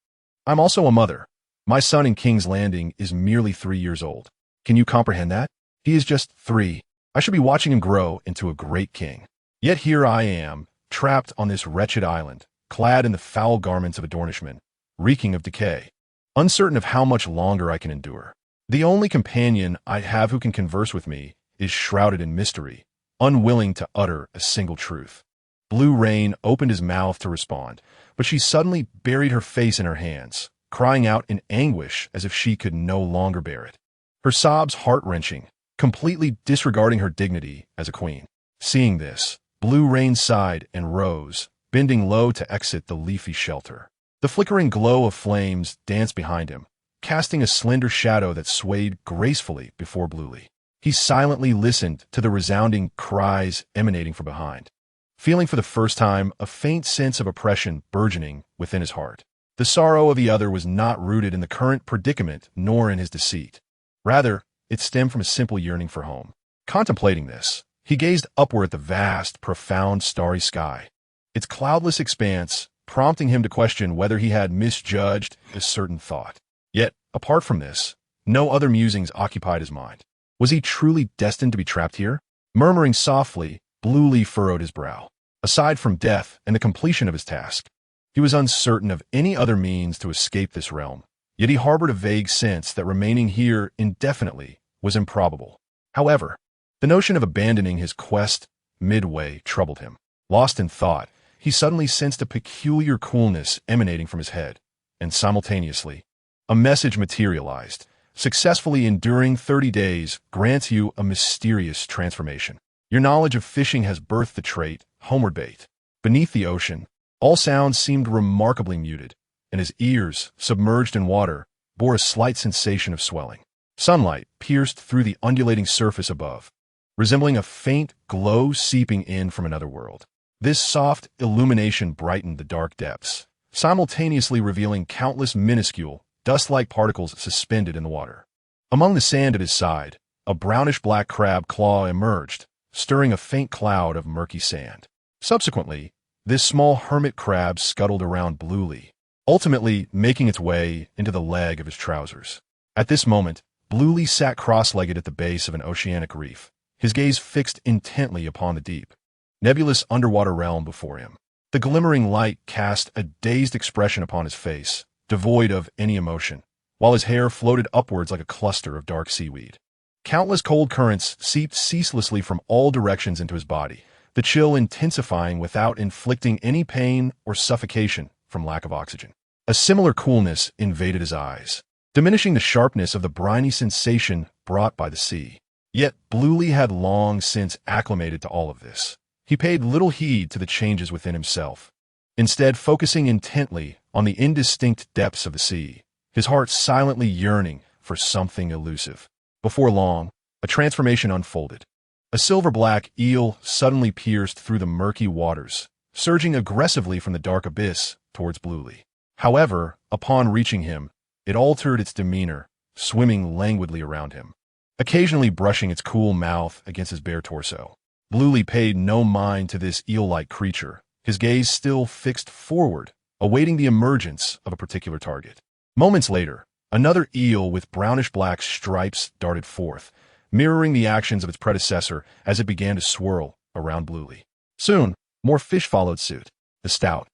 I'm also a mother. My son in King's Landing is merely 3 years old. Can you comprehend that? He is just 3. I should be watching him grow into a great king. Yet here I am, trapped on this wretched island, clad in the foul garments of a Dornishman, reeking of decay, uncertain of how much longer I can endure. The only companion I have who can converse with me is shrouded in mystery, unwilling to utter a single truth." Blue Rain opened his mouth to respond, but she suddenly buried her face in her hands, crying out in anguish as if she could no longer bear it. Her sobs heart-wrenching, completely disregarding her dignity as a queen. Seeing this, Blue Rain sighed and rose, bending low to exit the leafy shelter. The flickering glow of flames danced behind him, casting a slender shadow that swayed gracefully before Bluely. He silently listened to the resounding cries emanating from behind, feeling for the first time a faint sense of oppression burgeoning within his heart. The sorrow of the other was not rooted in the current predicament nor in his deceit. Rather, it stemmed from a simple yearning for home. Contemplating this, he gazed upward at the vast, profound starry sky, its cloudless expanse prompting him to question whether he had misjudged a certain thought. Yet, apart from this, no other musings occupied his mind. Was he truly destined to be trapped here? Murmuring softly, Bluely furrowed his brow. Aside from death and the completion of his task, he was uncertain of any other means to escape this realm, yet he harbored a vague sense that remaining here indefinitely was improbable. However, the notion of abandoning his quest midway troubled him. Lost in thought, he suddenly sensed a peculiar coolness emanating from his head, and simultaneously, a message materialized. Successfully enduring 30 days grants you a mysterious transformation. Your knowledge of fishing has birthed the trait, homeward bait. Beneath the ocean, all sounds seemed remarkably muted, and his ears, submerged in water, bore a slight sensation of swelling. Sunlight pierced through the undulating surface above, resembling a faint glow seeping in from another world. This soft illumination brightened the dark depths, simultaneously revealing countless minuscule, dust-like particles suspended in the water. Among the sand at his side, a brownish-black crab claw emerged, stirring a faint cloud of murky sand. Subsequently, this small hermit crab scuttled around Bluely, ultimately making its way into the leg of his trousers. At this moment, Bluely sat cross-legged at the base of an oceanic reef, his gaze fixed intently upon the deep, nebulous underwater realm before him. The glimmering light cast a dazed expression upon his face, devoid of any emotion, while his hair floated upwards like a cluster of dark seaweed. Countless cold currents seeped ceaselessly from all directions into his body, the chill intensifying without inflicting any pain or suffocation from lack of oxygen. A similar coolness invaded his eyes, diminishing the sharpness of the briny sensation brought by the sea. Yet Bluely had long since acclimated to all of this. He paid little heed to the changes within himself, instead focusing intently on the indistinct depths of the sea, his heart silently yearning for something elusive. Before long, a transformation unfolded. A silver-black eel suddenly pierced through the murky waters, surging aggressively from the dark abyss towards Bluely. However, upon reaching him, it altered its demeanor, swimming languidly around him, occasionally brushing its cool mouth against his bare torso. Bluely paid no mind to this eel-like creature, his gaze still fixed forward, awaiting the emergence of a particular target. Moments later, another eel with brownish-black stripes darted forth, mirroring the actions of its predecessor as it began to swirl around Bluely. Soon, more fish followed suit. The stout,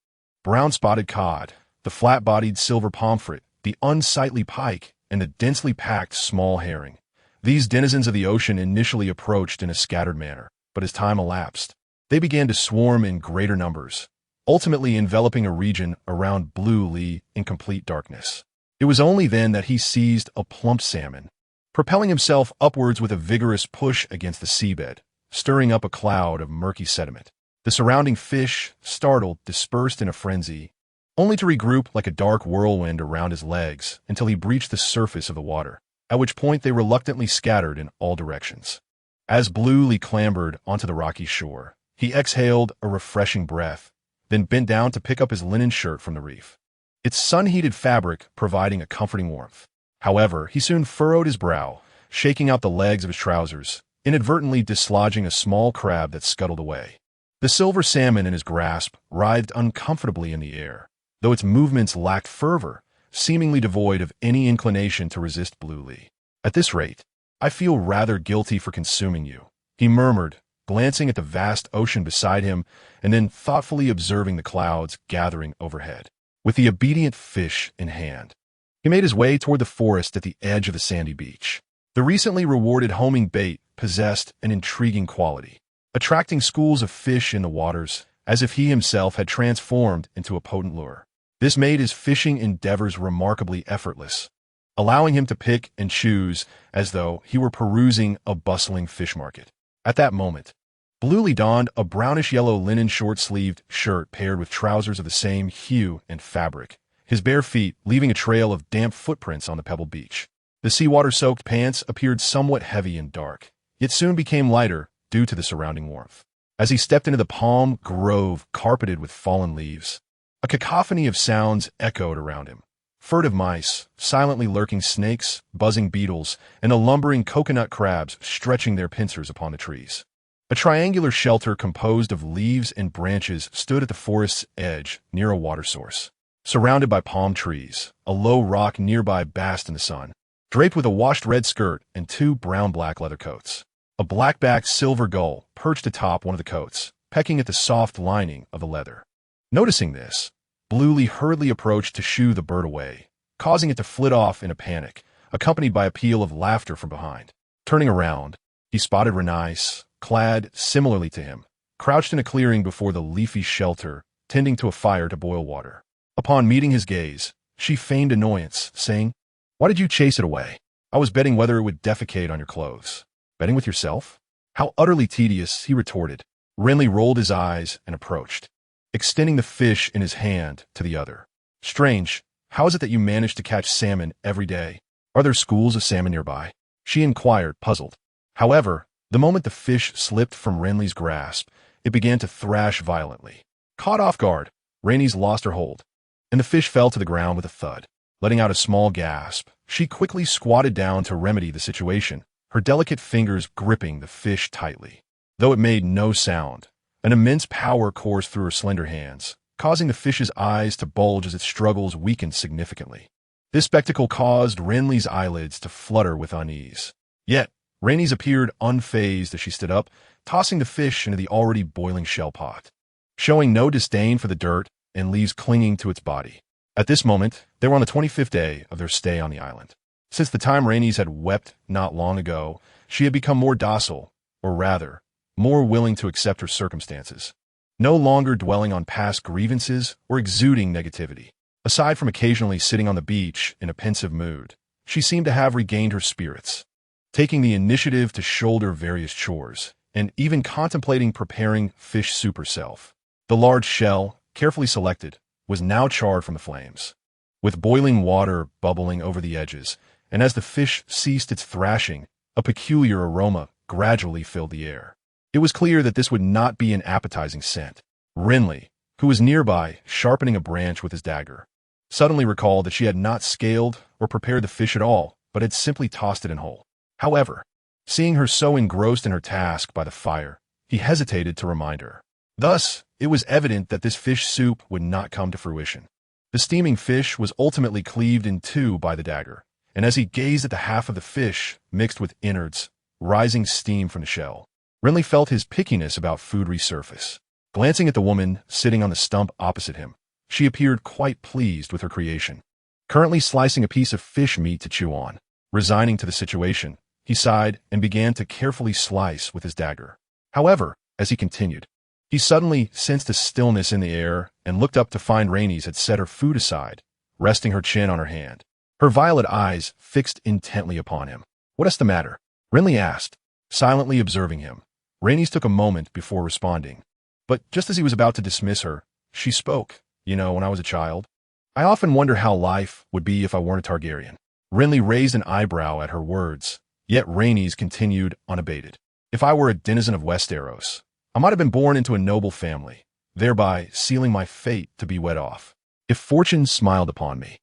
brown-spotted cod, the flat-bodied silver pomfret, the unsightly pike, and the densely packed small herring. These denizens of the ocean initially approached in a scattered manner, but as time elapsed, they began to swarm in greater numbers, ultimately enveloping a region around Bluely in complete darkness. It was only then that he seized a plump salmon, propelling himself upwards with a vigorous push against the seabed, stirring up a cloud of murky sediment. The surrounding fish, startled, dispersed in a frenzy, only to regroup like a dark whirlwind around his legs until he breached the surface of the water, at which point they reluctantly scattered in all directions. As Bluely clambered onto the rocky shore, he exhaled a refreshing breath, then bent down to pick up his linen shirt from the reef, its sun-heated fabric providing a comforting warmth. However, he soon furrowed his brow, shaking out the legs of his trousers, inadvertently dislodging a small crab that scuttled away. The silver salmon in his grasp writhed uncomfortably in the air, though its movements lacked fervor, seemingly devoid of any inclination to resist Bluely. At this rate, I feel rather guilty for consuming you, he murmured, glancing at the vast ocean beside him and then thoughtfully observing the clouds gathering overhead. With the obedient fish in hand, he made his way toward the forest at the edge of the sandy beach. The recently rewarded homing bait possessed an intriguing quality, attracting schools of fish in the waters as if he himself had transformed into a potent lure. This made his fishing endeavors remarkably effortless, allowing him to pick and choose as though he were perusing a bustling fish market. At that moment, Bluely donned a brownish-yellow linen short-sleeved shirt paired with trousers of the same hue and fabric, his bare feet leaving a trail of damp footprints on the pebbled beach. The seawater-soaked pants appeared somewhat heavy and dark, yet soon became lighter due to the surrounding warmth. As he stepped into the palm grove carpeted with fallen leaves, a cacophony of sounds echoed around him. Furtive mice, silently lurking snakes, buzzing beetles, and the lumbering coconut crabs stretching their pincers upon the trees. A triangular shelter composed of leaves and branches stood at the forest's edge near a water source. Surrounded by palm trees, a low rock nearby basked in the sun, draped with a washed red skirt and two brown-black leather coats. A black-backed silver gull perched atop one of the coats, pecking at the soft lining of the leather. Noticing this, Bluely hurriedly approached to shoo the bird away, causing it to flit off in a panic, accompanied by a peal of laughter from behind. Turning around, he spotted Renly, clad similarly to him, crouched in a clearing before the leafy shelter, tending to a fire to boil water. Upon meeting his gaze, she feigned annoyance, saying, "Why did you chase it away? I was betting whether it would defecate on your clothes." "Betting with yourself? How utterly tedious," he retorted. Renly rolled his eyes and approached, extending the fish in his hand to the other. "Strange, how is it that you manage to catch salmon every day? Are there schools of salmon nearby?" she inquired, puzzled. However, the moment the fish slipped from Renly's grasp, it began to thrash violently. Caught off guard, Renly lost her hold, and the fish fell to the ground with a thud. Letting out a small gasp, she quickly squatted down to remedy the situation, her delicate fingers gripping the fish tightly. Though it made no sound, an immense power coursed through her slender hands, causing the fish's eyes to bulge as its struggles weakened significantly. This spectacle caused Renly's eyelids to flutter with unease. Yet, Renly appeared unfazed as she stood up, tossing the fish into the already boiling shell pot, showing no disdain for the dirt and leaves clinging to its body. At this moment, they were on the 25th day of their stay on the island. Since the time Renly had wept not long ago, she had become more docile, or rather, more willing to accept her circumstances, no longer dwelling on past grievances or exuding negativity. Aside from occasionally sitting on the beach in a pensive mood, she seemed to have regained her spirits, taking the initiative to shoulder various chores, and even contemplating preparing fish soup herself. The large shell, carefully selected, was now charred from the flames, with boiling water bubbling over the edges, and as the fish ceased its thrashing, a peculiar aroma gradually filled the air. It was clear that this would not be an appetizing scent. Renly, who was nearby, sharpening a branch with his dagger, suddenly recalled that she had not scaled or prepared the fish at all, but had simply tossed it in whole. However, seeing her so engrossed in her task by the fire, he hesitated to remind her. Thus, it was evident that this fish soup would not come to fruition. The steaming fish was ultimately cleaved in two by the dagger, and as he gazed at the half of the fish mixed with innards, rising steam from the shell, Renly felt his pickiness about food resurface. Glancing at the woman sitting on the stump opposite him, she appeared quite pleased with her creation, currently slicing a piece of fish meat to chew on. Resigning to the situation, he sighed and began to carefully slice with his dagger. However, as he continued, he suddenly sensed a stillness in the air and looked up to find Renly had set her food aside, resting her chin on her hand, her violet eyes fixed intently upon him. "What is the matter?" Renly asked, silently observing him. Renly took a moment before responding, but just as he was about to dismiss her, she spoke, when I was a child. I often wonder how life would be if I weren't a Targaryen. Renly raised an eyebrow at her words, yet Rhaenys continued unabated. If I were a denizen of Westeros, I might have been born into a noble family, thereby sealing my fate to be wed off. If fortune smiled upon me,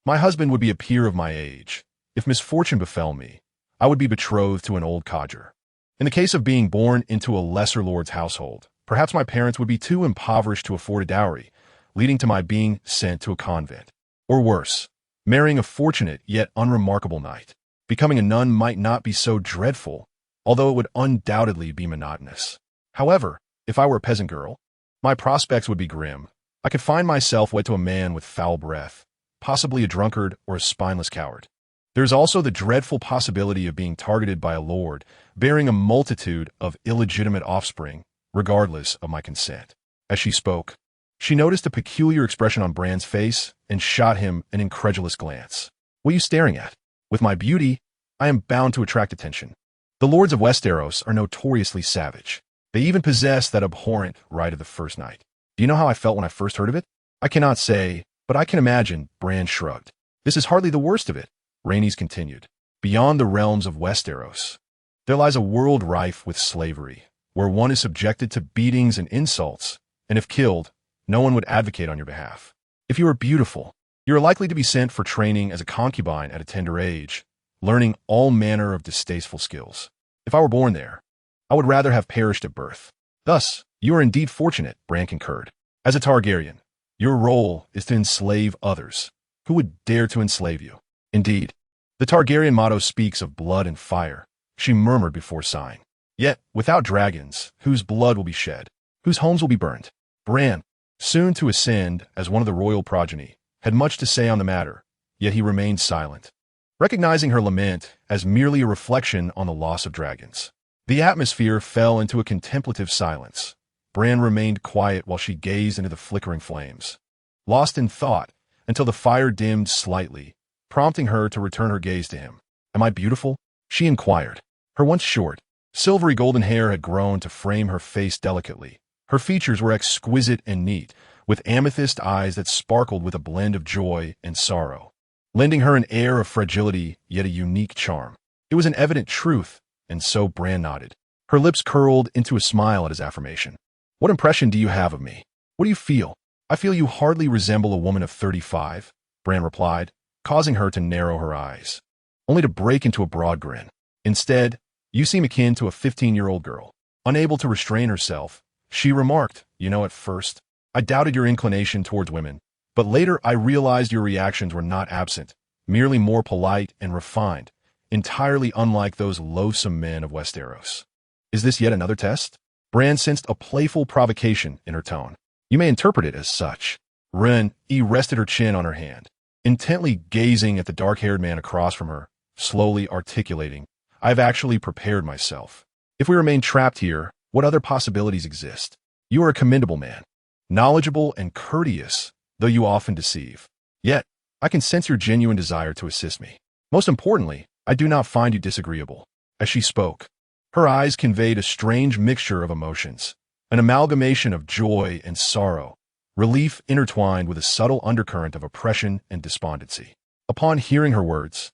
my husband would be a peer of my age. If misfortune befell me, I would be betrothed to an old codger. In the case of being born into a lesser lord's household, perhaps my parents would be too impoverished to afford a dowry, leading to my being sent to a convent. Or worse, marrying a fortunate yet unremarkable knight. Becoming a nun might not be so dreadful, although it would undoubtedly be monotonous. However, if I were a peasant girl, my prospects would be grim. I could find myself wed to a man with foul breath, possibly a drunkard or a spineless coward. There's also the dreadful possibility of being targeted by a lord, bearing a multitude of illegitimate offspring, regardless of my consent. As she spoke, she noticed a peculiar expression on Bran's face and shot him an incredulous glance. What are you staring at? With my beauty, I am bound to attract attention. The lords of Westeros are notoriously savage. They even possess that abhorrent right of the first night. Do you know how I felt when I first heard of it? I cannot say, but I can imagine, Bran shrugged. This is hardly the worst of it, Rhaenys continued. Beyond the realms of Westeros, there lies a world rife with slavery, where one is subjected to beatings and insults, and if killed, no one would advocate on your behalf. If you are beautiful, you are likely to be sent for training as a concubine at a tender age, learning all manner of distasteful skills. If I were born there, I would rather have perished at birth. Thus, you are indeed fortunate, Bran concurred. As a Targaryen, your role is to enslave others. Who would dare to enslave you? Indeed, the Targaryen motto speaks of blood and fire, she murmured before sighing. Yet, without dragons, whose blood will be shed? Whose homes will be burned? Bran, soon to ascend as one of the royal progeny, had much to say on the matter, yet he remained silent, recognizing her lament as merely a reflection on the loss of dragons. The atmosphere fell into a contemplative silence. Bran remained quiet while she gazed into the flickering flames, lost in thought until the fire dimmed slightly, prompting her to return her gaze to him. Am I beautiful? She inquired. Her once short, silvery golden hair had grown to frame her face delicately. Her features were exquisite and neat, with amethyst eyes that sparkled with a blend of joy and sorrow, lending her an air of fragility yet a unique charm. It was an evident truth, and so Bran nodded. Her lips curled into a smile at his affirmation. What impression do you have of me? What do you feel? I feel you hardly resemble a woman of 35, Bran replied, causing her to narrow her eyes, only to break into a broad grin. Instead, you seem akin to a 15-year-old girl. Unable to restrain herself, she remarked, at first, I doubted your inclination towards women, but later I realized your reactions were not absent, merely more polite and refined, entirely unlike those loathsome men of Westeros. Is this yet another test? Bran sensed a playful provocation in her tone. You may interpret it as such. Renly rested her chin on her hand, intently gazing at the dark-haired man across from her, slowly articulating, I've actually prepared myself. If we remain trapped here, what other possibilities exist? You are a commendable man, knowledgeable and courteous, though you often deceive. Yet, I can sense your genuine desire to assist me. Most importantly, I do not find you disagreeable. As she spoke, her eyes conveyed a strange mixture of emotions, an amalgamation of joy and sorrow, relief intertwined with a subtle undercurrent of oppression and despondency. Upon hearing her words,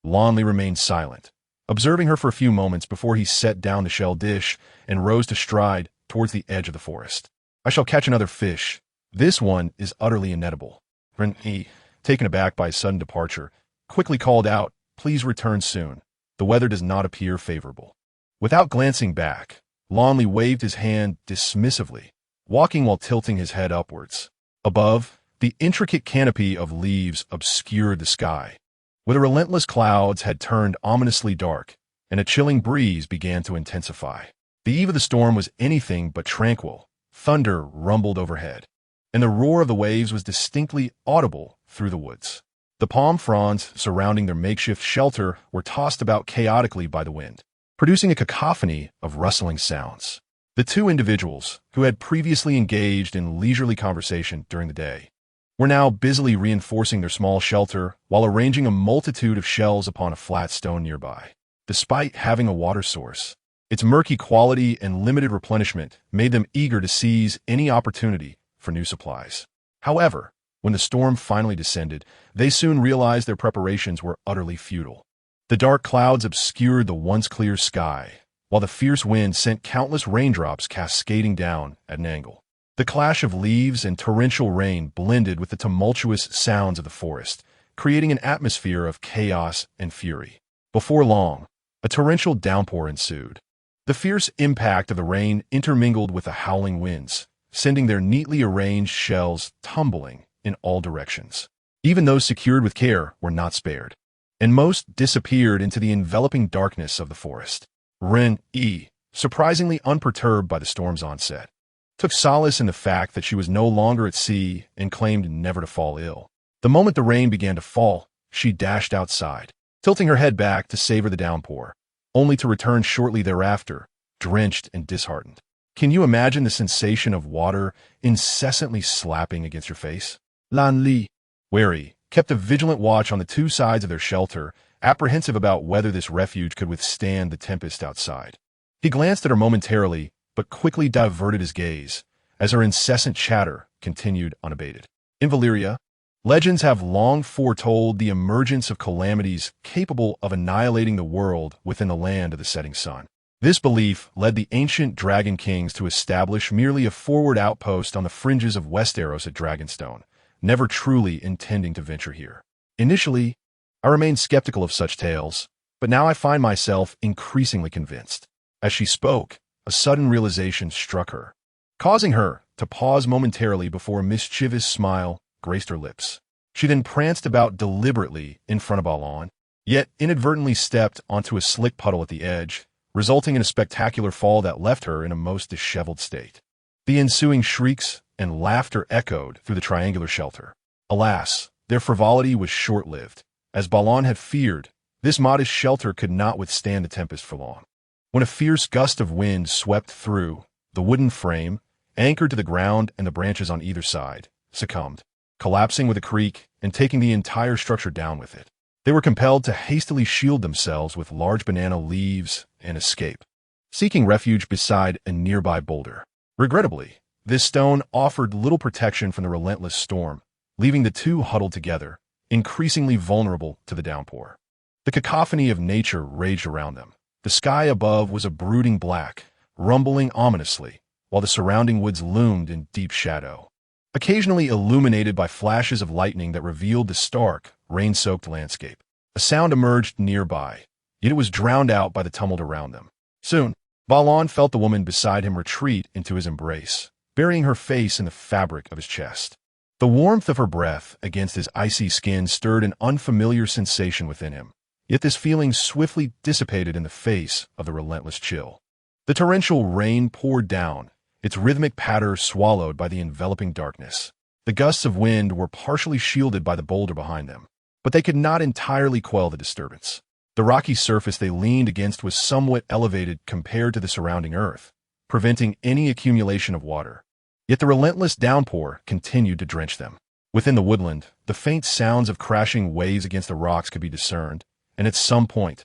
Renly remained silent, observing her for a few moments before he set down the shell dish and rose to stride towards the edge of the forest. I shall catch another fish. This one is utterly inedible. Renly, taken aback by his sudden departure, quickly called out, Please return soon. The weather does not appear favorable. Without glancing back, Renly waved his hand dismissively, walking while tilting his head upwards. Above, the intricate canopy of leaves obscured the sky, where the relentless clouds had turned ominously dark, and a chilling breeze began to intensify. The eve of the storm was anything but tranquil. Thunder rumbled overhead, and the roar of the waves was distinctly audible through the woods. The palm fronds surrounding their makeshift shelter were tossed about chaotically by the wind, producing a cacophony of rustling sounds. The two individuals, who had previously engaged in leisurely conversation during the day, were now busily reinforcing their small shelter while arranging a multitude of shells upon a flat stone nearby. Despite having a water source, its murky quality and limited replenishment made them eager to seize any opportunity for new supplies. However, when the storm finally descended, they soon realized their preparations were utterly futile. The dark clouds obscured the once clear sky, while the fierce wind sent countless raindrops cascading down at an angle. The clash of leaves and torrential rain blended with the tumultuous sounds of the forest, creating an atmosphere of chaos and fury. Before long, a torrential downpour ensued. The fierce impact of the rain intermingled with the howling winds, sending their neatly arranged shells tumbling in all directions. Even those secured with care were not spared, and most disappeared into the enveloping darkness of the forest. Renly, surprisingly unperturbed by the storm's onset, took solace in the fact that she was no longer at sea and claimed never to fall ill. The moment the rain began to fall, she dashed outside, tilting her head back to savor the downpour, only to return shortly thereafter, drenched and disheartened. Can you imagine the sensation of water incessantly slapping against your face? Renly, wary, kept a vigilant watch on the two sides of their shelter, apprehensive about whether this refuge could withstand the tempest outside. He glanced at her momentarily, but quickly diverted his gaze, as her incessant chatter continued unabated. In Valyria, legends have long foretold the emergence of calamities capable of annihilating the world within the land of the setting sun. This belief led the ancient dragon kings to establish merely a forward outpost on the fringes of Westeros at Dragonstone, never truly intending to venture here. Initially, I remained skeptical of such tales, but now I find myself increasingly convinced. As she spoke, a sudden realization struck her, causing her to pause momentarily before a mischievous smile graced her lips. She then pranced about deliberately in front of Balon, yet inadvertently stepped onto a slick puddle at the edge, resulting in a spectacular fall that left her in a most disheveled state. The ensuing shrieks and laughter echoed through the triangular shelter. Alas, their frivolity was short-lived. As Balon had feared, this modest shelter could not withstand the tempest for long. When a fierce gust of wind swept through, the wooden frame, anchored to the ground and the branches on either side, succumbed, collapsing with a creak and taking the entire structure down with it. They were compelled to hastily shield themselves with large banana leaves and escape, seeking refuge beside a nearby boulder. Regrettably, this stone offered little protection from the relentless storm, leaving the two huddled together, increasingly vulnerable to the downpour. The cacophony of nature raged around them. The sky above was a brooding black, rumbling ominously, while the surrounding woods loomed in deep shadow, occasionally illuminated by flashes of lightning that revealed the stark, rain-soaked landscape. A sound emerged nearby, yet it was drowned out by the tumult around them. Soon, Balon felt the woman beside him retreat into his embrace, burying her face in the fabric of his chest. The warmth of her breath against his icy skin stirred an unfamiliar sensation within him, yet this feeling swiftly dissipated in the face of the relentless chill. The torrential rain poured down, its rhythmic patter swallowed by the enveloping darkness. The gusts of wind were partially shielded by the boulder behind them, but they could not entirely quell the disturbance. The rocky surface they leaned against was somewhat elevated compared to the surrounding earth, preventing any accumulation of water. Yet the relentless downpour continued to drench them. Within the woodland, the faint sounds of crashing waves against the rocks could be discerned, and at some point,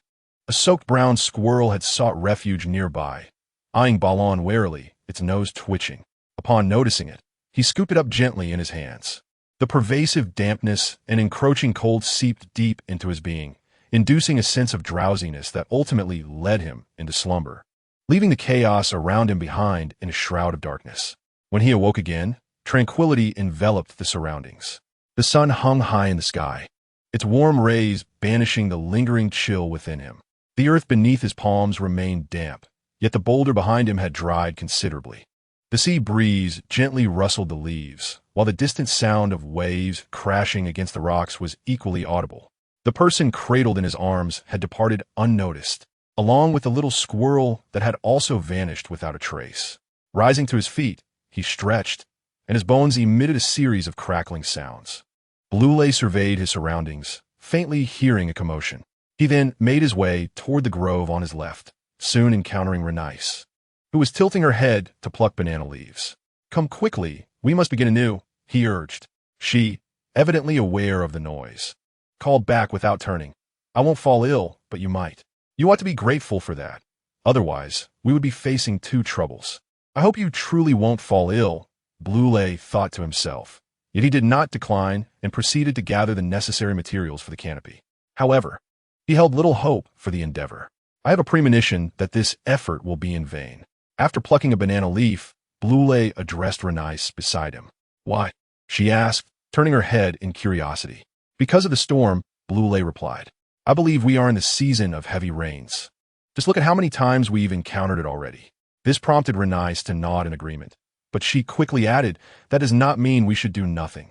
a soaked brown squirrel had sought refuge nearby, eyeing Balon warily, its nose twitching. Upon noticing it, he scooped it up gently in his hands. The pervasive dampness and encroaching cold seeped deep into his being, inducing a sense of drowsiness that ultimately led him into slumber, leaving the chaos around him behind in a shroud of darkness. When he awoke again, tranquility enveloped the surroundings. The sun hung high in the sky, its warm rays banishing the lingering chill within him. The earth beneath his palms remained damp, yet the boulder behind him had dried considerably. The sea breeze gently rustled the leaves, while the distant sound of waves crashing against the rocks was equally audible. The person cradled in his arms had departed unnoticed, along with the little squirrel that had also vanished without a trace. Rising to his feet, he stretched, and his bones emitted a series of crackling sounds. Blue surveyed his surroundings, faintly hearing a commotion. He then made his way toward the grove on his left, soon encountering Renly, who was tilting her head to pluck banana leaves. "Come quickly, we must begin anew," he urged. She, evidently aware of the noise, called back without turning, "I won't fall ill, but you might. You ought to be grateful for that. Otherwise, we would be facing two troubles." "I hope you truly won't fall ill," Blue thought to himself, Yet he did not decline and proceeded to gather the necessary materials for the canopy. However, he held little hope for the endeavor. I have a premonition that this effort will be in vain. After plucking a banana leaf, Blue addressed Renly beside him. Why? She asked, turning her head in curiosity. Because of the storm, Blue replied. I believe we are in the season of heavy rains. Just look at how many times we've encountered it already. This prompted Renly to nod in agreement, but she quickly added, that does not mean we should do nothing.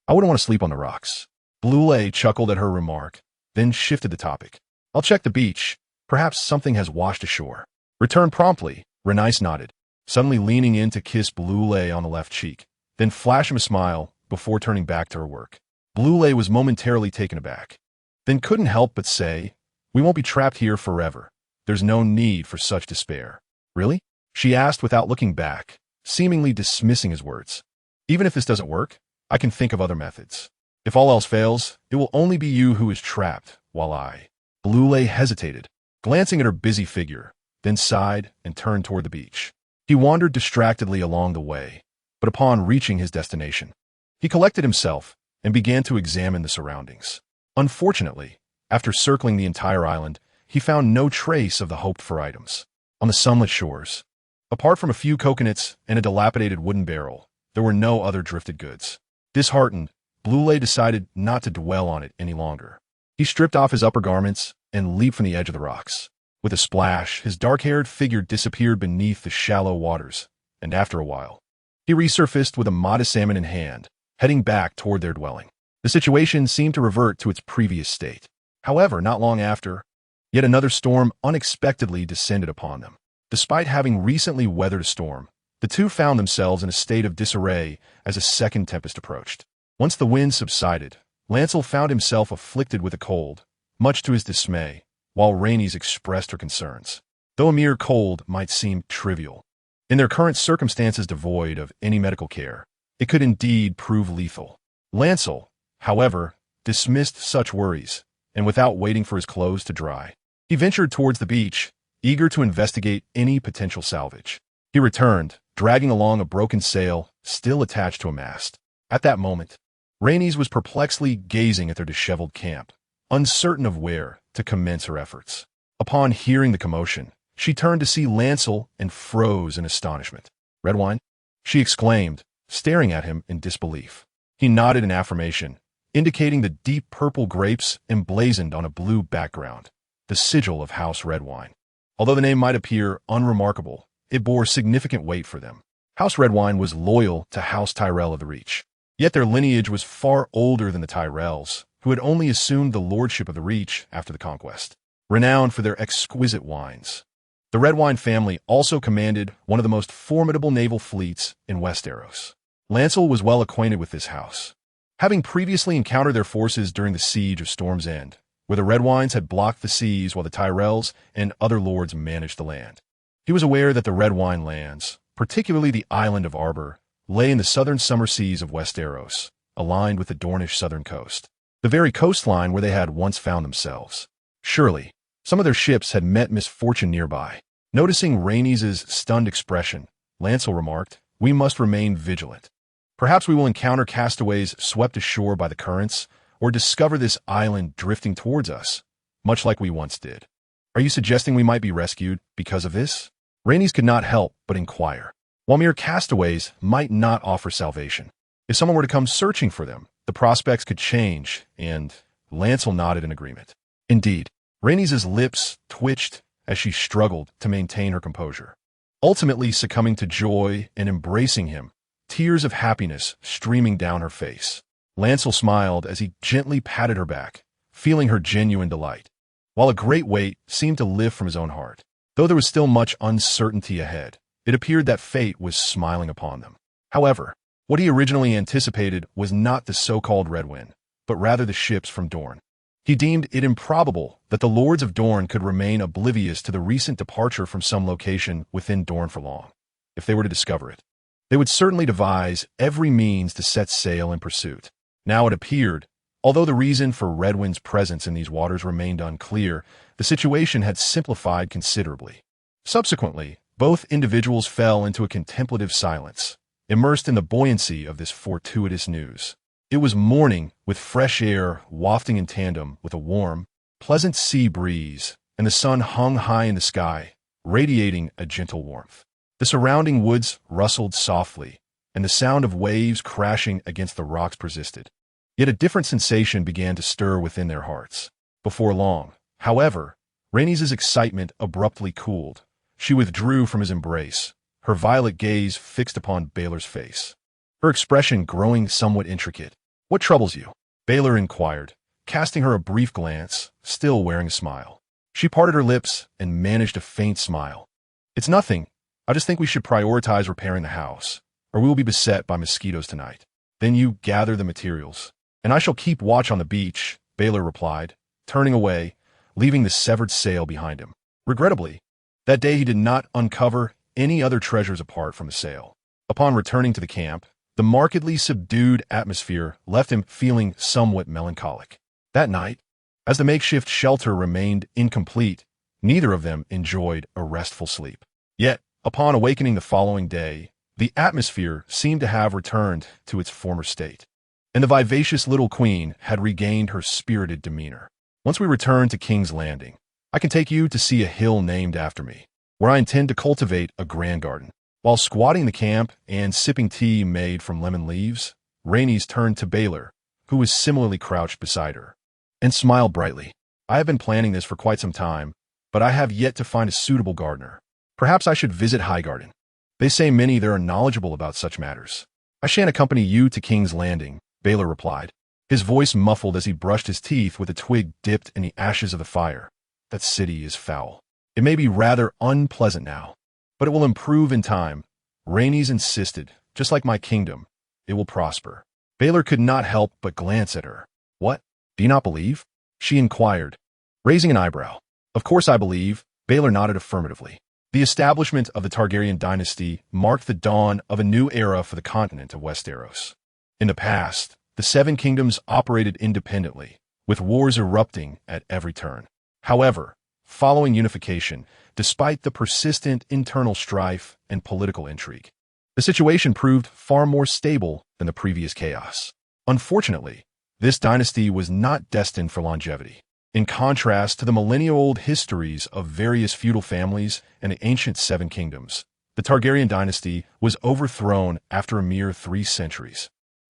I wouldn't want to sleep on the rocks. Blue chuckled at her remark, then shifted the topic. I'll check the beach. Perhaps something has washed ashore. Return promptly, Renly nodded, suddenly leaning in to kiss Blue on the left cheek, then flash him a smile before turning back to her work. Blue was momentarily taken aback, then couldn't help but say, we won't be trapped here forever. There's no need for such despair. Really? She asked without looking back, seemingly dismissing his words. Even if this doesn't work, I can think of other methods. If all else fails, it will only be you who is trapped, while I. Blue hesitated, glancing at her busy figure, then sighed and turned toward the beach. He wandered distractedly along the way, but upon reaching his destination, he collected himself and began to examine the surroundings. Unfortunately, after circling the entire island, he found no trace of the hoped-for items. On the sunlit shores, apart from a few coconuts and a dilapidated wooden barrel, there were no other drifted goods. Disheartened, Blue decided not to dwell on it any longer. He stripped off his upper garments and leaped from the edge of the rocks. With a splash, his dark-haired figure disappeared beneath the shallow waters, and after a while, he resurfaced with a modest salmon in hand, heading back toward their dwelling. The situation seemed to revert to its previous state. However, not long after, yet another storm unexpectedly descended upon them. Despite having recently weathered a storm, the two found themselves in a state of disarray as a second tempest approached. Once the wind subsided, Lancel found himself afflicted with a cold, much to his dismay, while Renly expressed her concerns. Though a mere cold might seem trivial, in their current circumstances devoid of any medical care, it could indeed prove lethal. Lancel, however, dismissed such worries, and without waiting for his clothes to dry, he ventured towards the beach, eager to investigate any potential salvage. He returned, dragging along a broken sail still attached to a mast. At that moment, Renly was perplexedly gazing at their disheveled camp, uncertain of where to commence her efforts. Upon hearing the commotion, she turned to see Lancel and froze in astonishment. Red wine? She exclaimed, staring at him in disbelief. He nodded in affirmation, indicating the deep purple grapes emblazoned on a blue background, the sigil of House Redwine. Although the name might appear unremarkable, it bore significant weight for them. House Redwine was loyal to House Tyrell of the Reach, yet their lineage was far older than the Tyrells, who had only assumed the lordship of the Reach after the conquest. Renowned for their exquisite wines, the Redwine family also commanded one of the most formidable naval fleets in Westeros. Lancel was well acquainted with this house, having previously encountered their forces during the siege of Storm's End, where the Redwines had blocked the seas while the Tyrells and other lords managed the land. He was aware that the Redwine lands, particularly the island of Arbor, lay in the southern summer seas of Westeros, aligned with the Dornish southern coast, the very coastline where they had once found themselves. Surely, some of their ships had met misfortune nearby. Noticing Renly's stunned expression, Lancel remarked, "We must remain vigilant. Perhaps we will encounter castaways swept ashore by the currents, or discover this island drifting towards us, much like we once did. Are you suggesting we might be rescued because of this?" Renly could not help but inquire. While mere castaways might not offer salvation, if someone were to come searching for them, the prospects could change, and Lancel nodded in agreement. Indeed, Renly's lips twitched as she struggled to maintain her composure, ultimately succumbing to joy and embracing him, tears of happiness streaming down her face. Lancel smiled as he gently patted her back, feeling her genuine delight, while a great weight seemed to lift from his own heart. Though there was still much uncertainty ahead, it appeared that fate was smiling upon them. However, what he originally anticipated was not the so-called Red Wind, but rather the ships from Dorne. He deemed it improbable that the lords of Dorne could remain oblivious to the recent departure from some location within Dorne for long. If they were to discover it, they would certainly devise every means to set sail in pursuit. Now it appeared, although the reason for Redwind's presence in these waters remained unclear, the situation had simplified considerably. Subsequently, both individuals fell into a contemplative silence, immersed in the buoyancy of this fortuitous news. It was morning, with fresh air wafting in tandem with a warm, pleasant sea breeze, and the sun hung high in the sky, radiating a gentle warmth. The surrounding woods rustled softly, and the sound of waves crashing against the rocks persisted. Yet a different sensation began to stir within their hearts. Before long, however, Rhaenys' excitement abruptly cooled. She withdrew from his embrace, her violet gaze fixed upon Baelor's face, her expression growing somewhat intricate. "What troubles you?" Baelor inquired, casting her a brief glance, still wearing a smile. She parted her lips and managed a faint smile. "It's nothing. I just think we should prioritize repairing the house, or we will be beset by mosquitoes tonight. Then you gather the materials, and I shall keep watch on the beach," Baelor replied, turning away, leaving the severed sail behind him. Regrettably, that day he did not uncover any other treasures apart from the sail. Upon returning to the camp, the markedly subdued atmosphere left him feeling somewhat melancholic. That night, as the makeshift shelter remained incomplete, neither of them enjoyed a restful sleep. Yet, upon awakening the following day, the atmosphere seemed to have returned to its former state, and the vivacious little queen had regained her spirited demeanor. "Once we return to King's Landing, I can take you to see a hill named after me, where I intend to cultivate a grand garden." While squatting in the camp and sipping tea made from lemon leaves, Rhaenys turned to Baelor, who was similarly crouched beside her, and smiled brightly. "I have been planning this for quite some time, but I have yet to find a suitable gardener. Perhaps I should visit Highgarden. They say many there are knowledgeable about such matters." "I shan't accompany you to King's Landing," Baelor replied, his voice muffled as he brushed his teeth with a twig dipped in the ashes of the fire. "That city is foul. It may be rather unpleasant now, but it will improve in time." Rhaenys insisted, "Just like my kingdom, it will prosper." Baelor could not help but glance at her. "What? Do you not believe?" she inquired, raising an eyebrow. "Of course I believe," Baelor nodded affirmatively. The establishment of the Targaryen dynasty marked the dawn of a new era for the continent of Westeros. In the past, the Seven Kingdoms operated independently, with wars erupting at every turn. However, following unification, despite the persistent internal strife and political intrigue, the situation proved far more stable than the previous chaos. Unfortunately, this dynasty was not destined for longevity. In contrast to the millennia-old histories of various feudal families and the ancient Seven Kingdoms, the Targaryen dynasty was overthrown after a mere 3 centuries,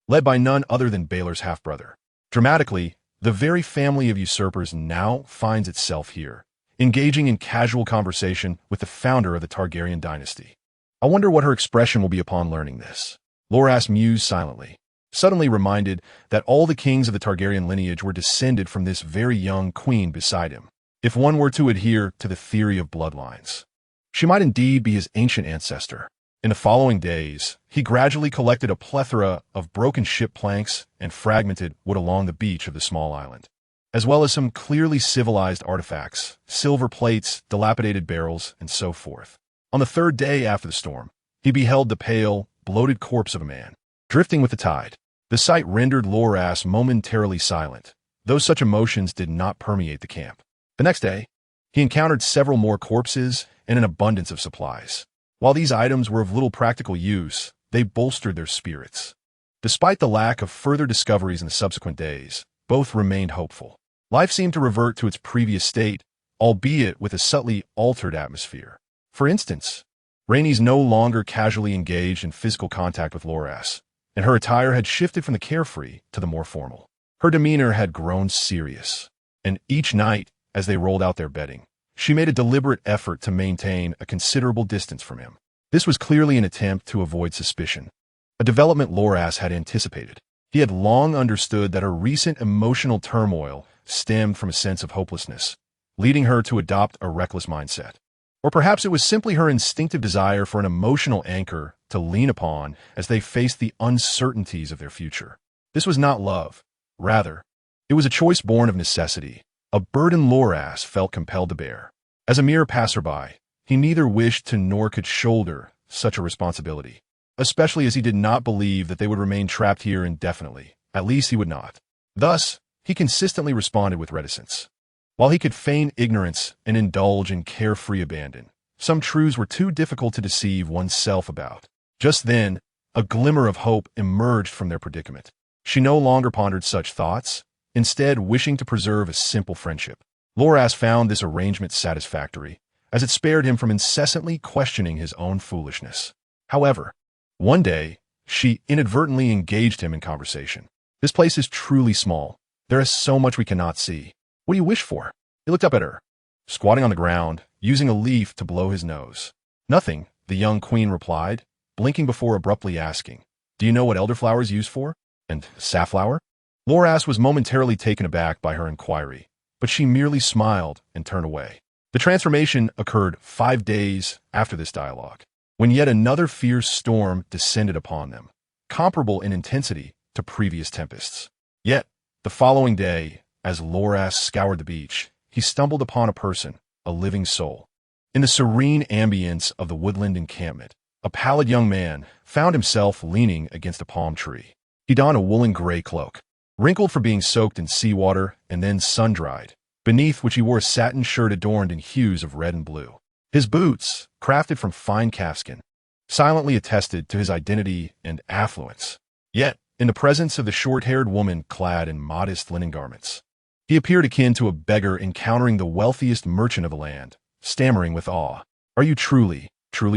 led by none other than Baelor's half-brother. Dramatically, the very family of usurpers now finds itself here, engaging in casual conversation with the founder of the Targaryen dynasty. "I wonder what her expression will be upon learning this," Loras mused silently, suddenly reminded that all the kings of the Targaryen lineage were descended from this very young queen beside him. If one were to adhere to the theory of bloodlines, she might indeed be his ancient ancestor. In the following days, he gradually collected a plethora of broken ship planks and fragmented wood along the beach of the small island, as well as some clearly civilized artifacts, silver plates, dilapidated barrels, and so forth. On the 3rd day after the storm, he beheld the pale, bloated corpse of a man, drifting with the tide. The sight rendered Loras momentarily silent, though such emotions did not permeate the camp. The next day, he encountered several more corpses and an abundance of supplies. While these items were of little practical use, they bolstered their spirits. Despite the lack of further discoveries in the subsequent days, both remained hopeful. Life seemed to revert to its previous state, albeit with a subtly altered atmosphere. For instance, Rhaenys no longer casually engaged in physical contact with Loras, and her attire had shifted from the carefree to the more formal. Her demeanor had grown serious, and each night, as they rolled out their bedding, she made a deliberate effort to maintain a considerable distance from him. This was clearly an attempt to avoid suspicion, a development Loras had anticipated. He had long understood that her recent emotional turmoil stemmed from a sense of hopelessness, leading her to adopt a reckless mindset. Or perhaps it was simply her instinctive desire for an emotional anchor to lean upon as they faced the uncertainties of their future. This was not love. Rather, it was a choice born of necessity, a burden Loras felt compelled to bear. As a mere passerby, he neither wished to nor could shoulder such a responsibility, especially as he did not believe that they would remain trapped here indefinitely. At least he would not. Thus, he consistently responded with reticence. While he could feign ignorance and indulge in carefree abandon, some truths were too difficult to deceive oneself about. Just then, A glimmer of hope emerged from their predicament. She no longer pondered such thoughts, instead wishing to preserve a simple friendship. Loras found this arrangement satisfactory, as it spared him from incessantly questioning his own foolishness. However, one day, she inadvertently engaged him in conversation. "This place is truly small. There is so much we cannot see. What do you wish for?" He looked up at her, squatting on the ground, using a leaf to blow his nose. "Nothing," the young queen replied, blinking before abruptly asking, "Do you know what elderflower is used for? And safflower?" Loras was momentarily taken aback by her inquiry, but she merely smiled and turned away. The transformation occurred 5 days after this dialogue, when yet another fierce storm descended upon them, comparable in intensity to previous tempests. Yet, the following day, as Loras scoured the beach, he stumbled upon a person, a living soul. In the serene ambience of the woodland encampment, a pallid young man found himself leaning against a palm tree. He donned a woolen gray cloak, wrinkled for being soaked in seawater and then sun-dried, beneath which he wore a satin shirt adorned in hues of red and blue. His boots, crafted from fine calfskin, silently attested to his identity and affluence. Yet, in the presence of the short-haired woman clad in modest linen garments, he appeared akin to a beggar encountering the wealthiest merchant of the land, stammering with awe, "Are you truly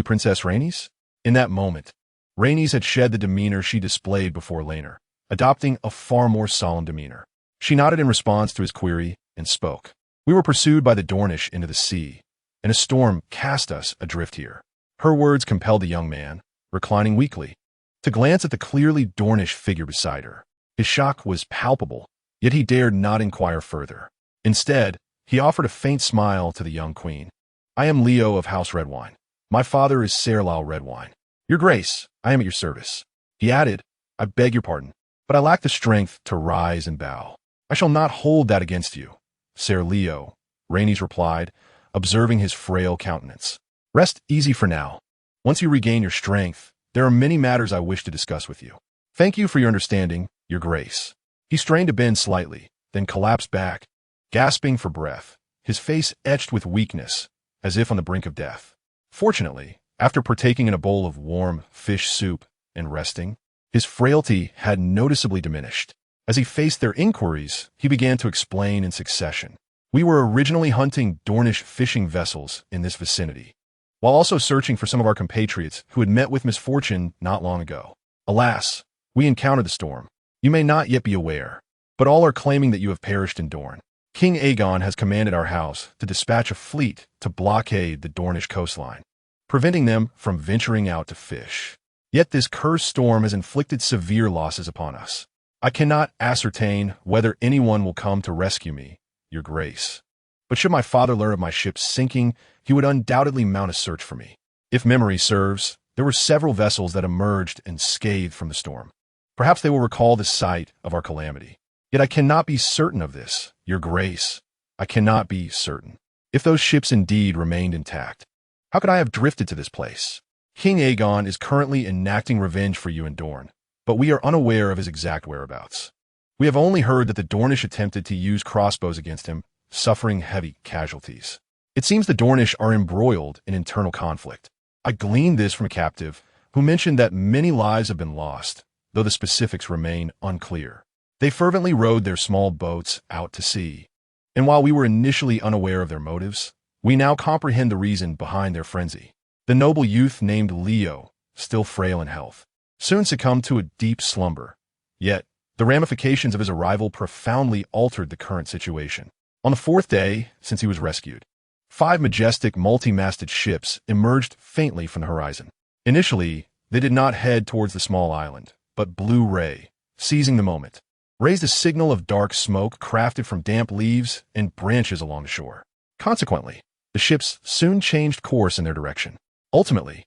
Princess Rhaenys?" In that moment, Rhaenys had shed the demeanor she displayed before Laenor, adopting a far more solemn demeanor. She nodded in response to his query and spoke. "We were pursued by the Dornish into the sea, and a storm cast us adrift here." Her words compelled the young man, reclining weakly, to glance at the clearly Dornish figure beside her. His shock was palpable, yet he dared not inquire further. Instead, he offered a faint smile to the young queen. "I am Leo of House Redwine. My father is Serlau Redwine. Your Grace, I am at your service." He added, "I beg your pardon, but I lack the strength to rise and bow." "I shall not hold that against you, Ser Leo," Rhaenys replied, observing his frail countenance. "Rest easy for now. Once you regain your strength, there are many matters I wish to discuss with you. Thank you for your understanding, Your Grace." He strained to bend slightly, then collapsed back, gasping for breath, his face etched with weakness, as if on the brink of death. Fortunately, after partaking in a bowl of warm fish soup and resting, his frailty had noticeably diminished. As he faced their inquiries, he began to explain in succession. "We were originally hunting Dornish fishing vessels in this vicinity, while also searching for some of our compatriots who had met with misfortune not long ago. Alas, we encountered the storm. You may not yet be aware, but all are claiming that you have perished in Dorne. King Aegon has commanded our house to dispatch a fleet to blockade the Dornish coastline, preventing them from venturing out to fish. Yet this cursed storm has inflicted severe losses upon us. I cannot ascertain whether anyone will come to rescue me, Your Grace. But should my father learn of my ship sinking, he would undoubtedly mount a search for me. If memory serves, there were several vessels that emerged unscathed from the storm. Perhaps they will recall the site of our calamity. Yet I cannot be certain of this, Your Grace. I cannot be certain. If those ships indeed remained intact, how could I have drifted to this place? King Aegon is currently enacting revenge for you in Dorne, but we are unaware of his exact whereabouts. We have only heard that the Dornish attempted to use crossbows against him, suffering heavy casualties. It seems the Dornish are embroiled in internal conflict. I gleaned this from a captive who mentioned that many lives have been lost, though the specifics remain unclear. They fervently rowed their small boats out to sea, and while we were initially unaware of their motives, we now comprehend the reason behind their frenzy. The noble youth named Leo, still frail in health, soon succumbed to a deep slumber. Yet, the ramifications of his arrival profoundly altered the current situation. On the 4th day since he was rescued, 5 majestic multi-masted ships emerged faintly from the horizon. Initially, they did not head towards the small island, but Blue Ray, seizing the moment, raised a signal of dark smoke crafted from damp leaves and branches along the shore. Consequently, the ships soon changed course in their direction. Ultimately,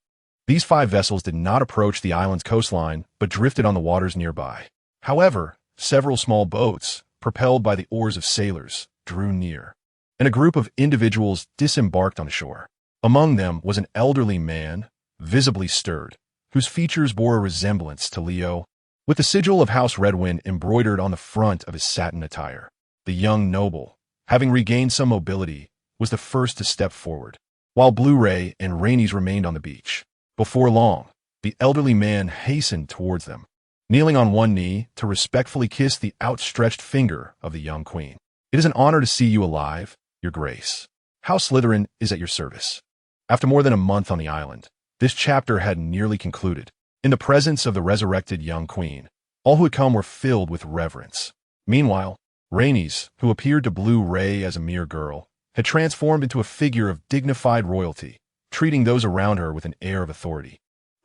these 5 vessels did not approach the island's coastline, but drifted on the waters nearby. However, several small boats, propelled by the oars of sailors, drew near, and a group of individuals disembarked on the shore. Among them was an elderly man, visibly stirred, whose features bore a resemblance to Leo, with the sigil of House Redwine embroidered on the front of his satin attire. The young noble, having regained some mobility, was the first to step forward, while Blue Ray and Rhaenys remained on the beach. Before long, The elderly man hastened towards them, kneeling on one knee to respectfully kiss the outstretched finger of the young queen. "It is an honor to see you alive, Your Grace. House Slytherin is at your service." After more than a month on the island, this chapter had nearly concluded. In the presence of the resurrected young queen, all who had come were filled with reverence. Meanwhile, Rhaenys, who appeared to Blue Ray as a mere girl, had transformed into a figure of dignified royalty, treating those around her with an air of authority,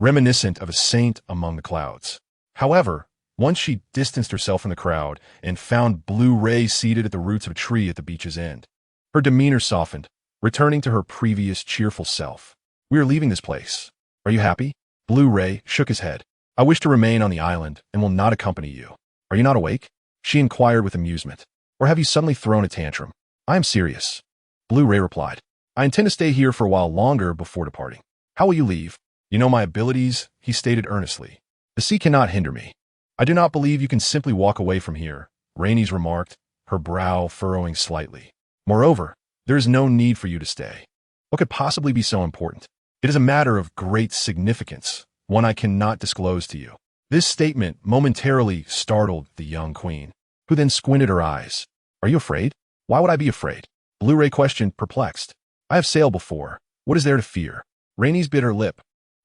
reminiscent of a saint among the clouds. However, once she distanced herself from the crowd and found Blue Ray seated at the roots of a tree at the beach's end, her demeanor softened, returning to her previous cheerful self. "We are leaving this place. Are you happy?" Blue Ray shook his head. "I wish to remain on the island and will not accompany you." "Are you not awake?" she inquired with amusement. "Or have you suddenly thrown a tantrum?" "I am serious," Blue Ray replied. "I intend to stay here for a while longer before departing." "How will you leave?" "You know my abilities," he stated earnestly. "The sea cannot hinder me." "I do not believe you can simply walk away from here," Rhaenys remarked, her brow furrowing slightly. "Moreover, there is no need for you to stay. What could possibly be so important? It is a matter of great significance, one I cannot disclose to you." This statement momentarily startled the young queen, who then squinted her eyes. "Are you afraid?" "Why would I be afraid?" Blue Ray questioned, perplexed. "I have sailed before. What is there to fear?" Rhaenys bit her lip,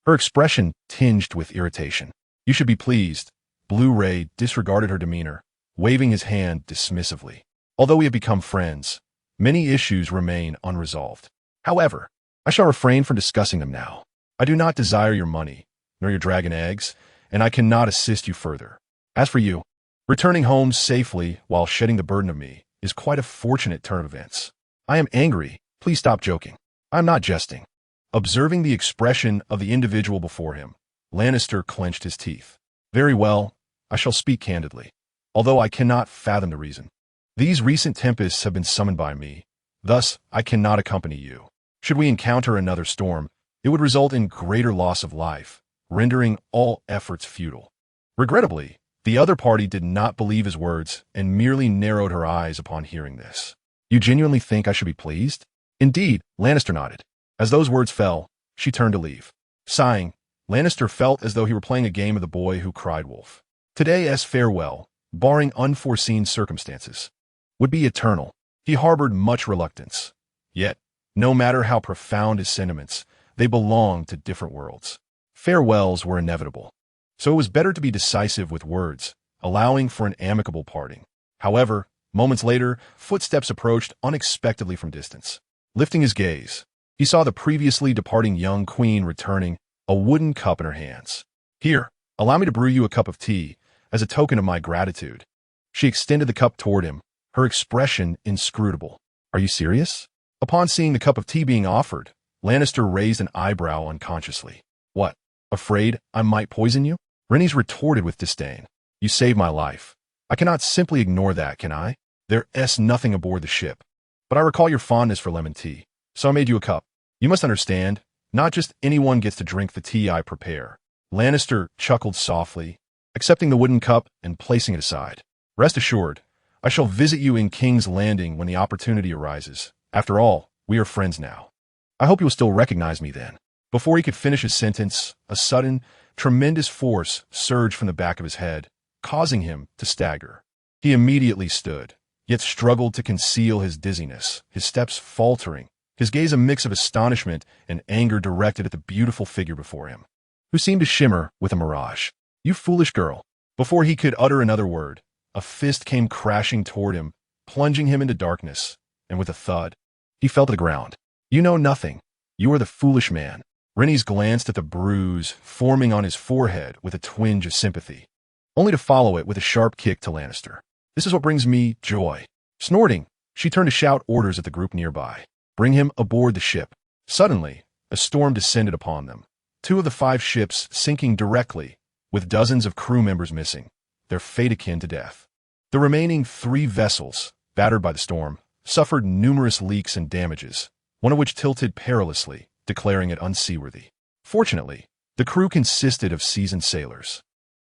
her expression tinged with irritation. "You should be pleased." Blue Ray disregarded her demeanor, waving his hand dismissively. "Although we have become friends, many issues remain unresolved. However, I shall refrain from discussing them now. I do not desire your money, nor your dragon eggs, and I cannot assist you further. As for you, returning home safely while shedding the burden of me is quite a fortunate turn of events. I am angry. Please stop joking." "I am not jesting." Observing the expression of the individual before him, Lannister clenched his teeth. "Very well, I shall speak candidly, although I cannot fathom the reason. These recent tempests have been summoned by me, thus I cannot accompany you. Should we encounter another storm, it would result in greater loss of life, rendering all efforts futile." Regrettably, the other party did not believe his words and merely narrowed her eyes upon hearing this. "You genuinely think I should be pleased?" "Indeed," Lannister nodded. As those words fell, she turned to leave. Sighing, Lannister felt as though he were playing a game of the boy who cried wolf. Today's farewell, barring unforeseen circumstances, would be eternal. He harbored much reluctance. Yet, no matter how profound his sentiments, they belonged to different worlds. Farewells were inevitable, so it was better to be decisive with words, allowing for an amicable parting. However, moments later, footsteps approached unexpectedly from distance. Lifting his gaze, he saw the previously departing young queen returning, a wooden cup in her hands. "Here, allow me to brew you a cup of tea, as a token of my gratitude." She extended the cup toward him, her expression inscrutable. "Are you serious?" Upon seeing the cup of tea being offered, Lannister raised an eyebrow unconsciously. "What, afraid I might poison you?" Rhaenys retorted with disdain. "You saved my life. I cannot simply ignore that, can I? There's nothing aboard the ship. But I recall your fondness for lemon tea, so I made you a cup. You must understand, not just anyone gets to drink the tea I prepare." Lannister chuckled softly, accepting the wooden cup and placing it aside. "Rest assured, I shall visit you in King's Landing when the opportunity arises. After all, we are friends now. I hope you will still recognize me then." Before he could finish his sentence, a sudden, tremendous force surged from the back of his head, causing him to stagger. He immediately stood, yet struggled to conceal his dizziness, his steps faltering, his gaze a mix of astonishment and anger directed at the beautiful figure before him, who seemed to shimmer with a mirage. "You foolish girl." Before he could utter another word, a fist came crashing toward him, plunging him into darkness, and with a thud, he fell to the ground. "You know nothing. You are the foolish man." Rhaenys glanced at the bruise forming on his forehead with a twinge of sympathy, only to follow it with a sharp kick to Lannister. "This is what brings me joy." Snorting, she turned to shout orders at the group nearby. "Bring him aboard the ship." Suddenly, a storm descended upon them, 2 of the 5 ships sinking directly, with dozens of crew members missing, their fate akin to death. The remaining 3 vessels, battered by the storm, suffered numerous leaks and damages, one of which tilted perilously, declaring it unseaworthy. Fortunately, the crew consisted of seasoned sailors,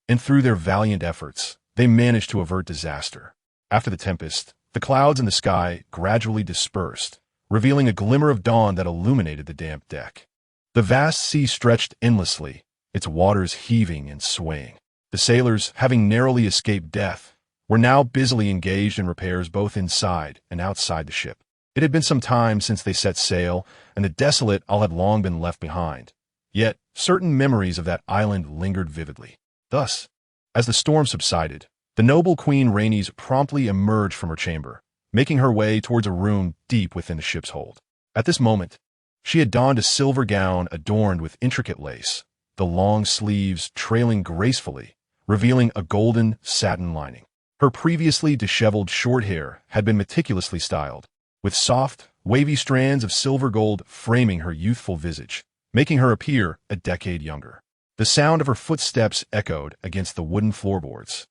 and through their valiant efforts, they managed to avert disaster. After the tempest, the clouds in the sky gradually dispersed, revealing a glimmer of dawn that illuminated the damp deck. The vast sea stretched endlessly, its waters heaving and swaying. The sailors, having narrowly escaped death, were now busily engaged in repairs both inside and outside the ship. It had been some time since they set sail, and the desolate all had long been left behind. Yet, certain memories of that island lingered vividly. Thus, as the storm subsided, the noble Queen Renly promptly emerged from her chamber, making her way towards a room deep within the ship's hold. At this moment, she had donned a silver gown adorned with intricate lace, the long sleeves trailing gracefully, revealing a golden satin lining. Her previously disheveled short hair had been meticulously styled, with soft, wavy strands of silver gold framing her youthful visage, making her appear a decade younger. The sound of her footsteps echoed against the wooden floorboards,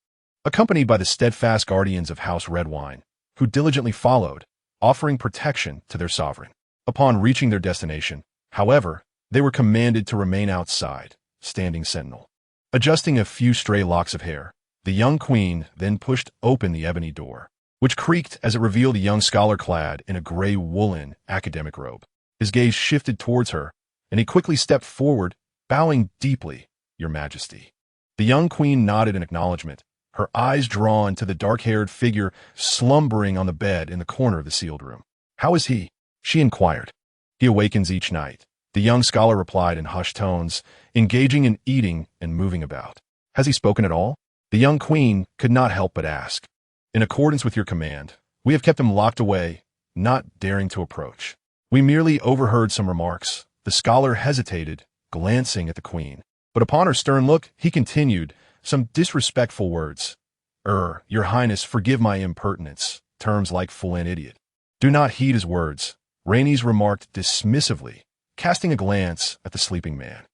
accompanied by the steadfast guardians of House Redwine, who diligently followed, offering protection to their sovereign. Upon reaching their destination, however, they were commanded to remain outside, standing sentinel. Adjusting a few stray locks of hair, the young queen then pushed open the ebony door, which creaked as it revealed a young scholar clad in a gray woolen academic robe. His gaze shifted towards her, and he quickly stepped forward, bowing deeply, "Your Majesty." The young queen nodded in acknowledgement, her eyes drawn to the dark-haired figure slumbering on the bed in the corner of the sealed room. "How is he?" she inquired. "He awakens each night," the young scholar replied in hushed tones, engaging in eating and moving about. "Has he spoken at all?" The young queen could not help but ask. "In accordance with your command, we have kept him locked away, not daring to approach. We merely overheard some remarks." The scholar hesitated, glancing at the queen. But upon her stern look, he continued, some disrespectful words. Your Highness, forgive my impertinence," terms like "fool" and "idiot." "Do not heed his words," Renly remarked dismissively, casting a glance at the sleeping man.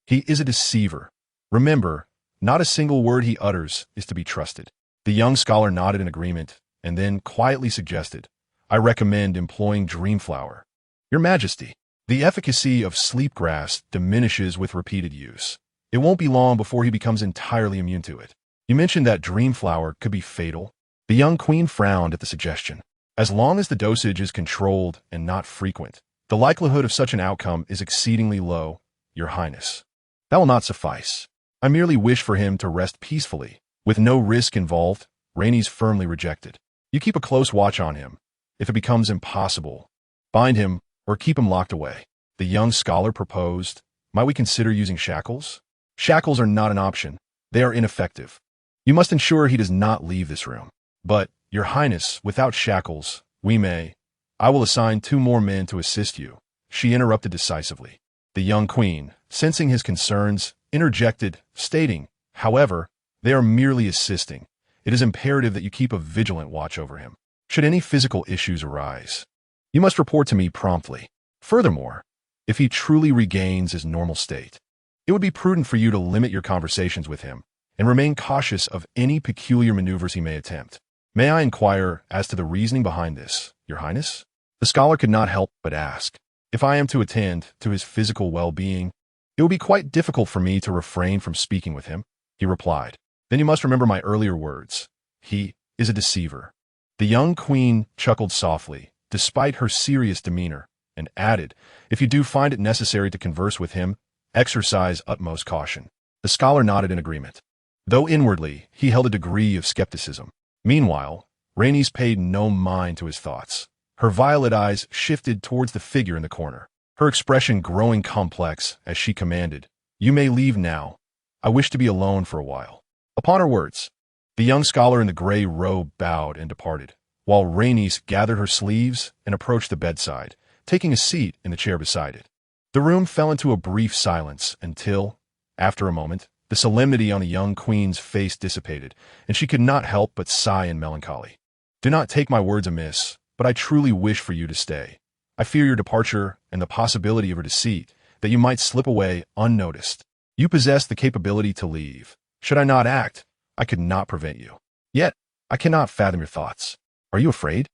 "He is a deceiver. Remember, not a single word he utters is to be trusted." The young scholar nodded in agreement, and then quietly suggested, "I recommend employing Dreamflower." "Your Majesty, the efficacy of sleepgrass diminishes with repeated use. It won't be long before he becomes entirely immune to it. You mentioned that Dreamflower could be fatal." The young queen frowned at the suggestion. "As long as the dosage is controlled and not frequent, the likelihood of such an outcome is exceedingly low, Your Highness. That will not suffice. I merely wish for him to rest peacefully, with no risk involved." Renly firmly rejected. "You keep a close watch on him. If it becomes impossible, bind him or keep him locked away." The young scholar proposed, "Might we consider using shackles?" "Shackles are not an option. They are ineffective. You must ensure he does not leave this room." "But, Your Highness, without shackles, we may—" "I will assign 2 more men to assist you," she interrupted decisively. The young queen, sensing his concerns, interjected, stating, "However, they are merely assisting. It is imperative that you keep a vigilant watch over him. Should any physical issues arise, you must report to me promptly. Furthermore, if he truly regains his normal state, it would be prudent for you to limit your conversations with him and remain cautious of any peculiar maneuvers he may attempt. May I inquire as to the reasoning behind this, Your Highness?" The scholar could not help but ask. "If I am to attend to his physical well-being, it will be quite difficult for me to refrain from speaking with him," he replied. "Then you must remember my earlier words. He is a deceiver." The young queen chuckled softly, despite her serious demeanor, and added, "If you do find it necessary to converse with him, exercise utmost caution." The scholar nodded in agreement, though inwardly he held a degree of skepticism. Meanwhile, Renly paid no mind to his thoughts. Her violet eyes shifted towards the figure in the corner, her expression growing complex as she commanded, "You may leave now. I wish to be alone for a while." Upon her words, the young scholar in the gray robe bowed and departed, while Renly gathered her sleeves and approached the bedside, taking a seat in the chair beside it. The room fell into a brief silence until, after a moment, the solemnity on the young queen's face dissipated, and she could not help but sigh in melancholy. "Do not take my words amiss, but I truly wish for you to stay. I fear your departure and the possibility of her deceit, that you might slip away unnoticed. You possess the capability to leave. Should I not act, I could not prevent you. Yet, I cannot fathom your thoughts. Are you afraid?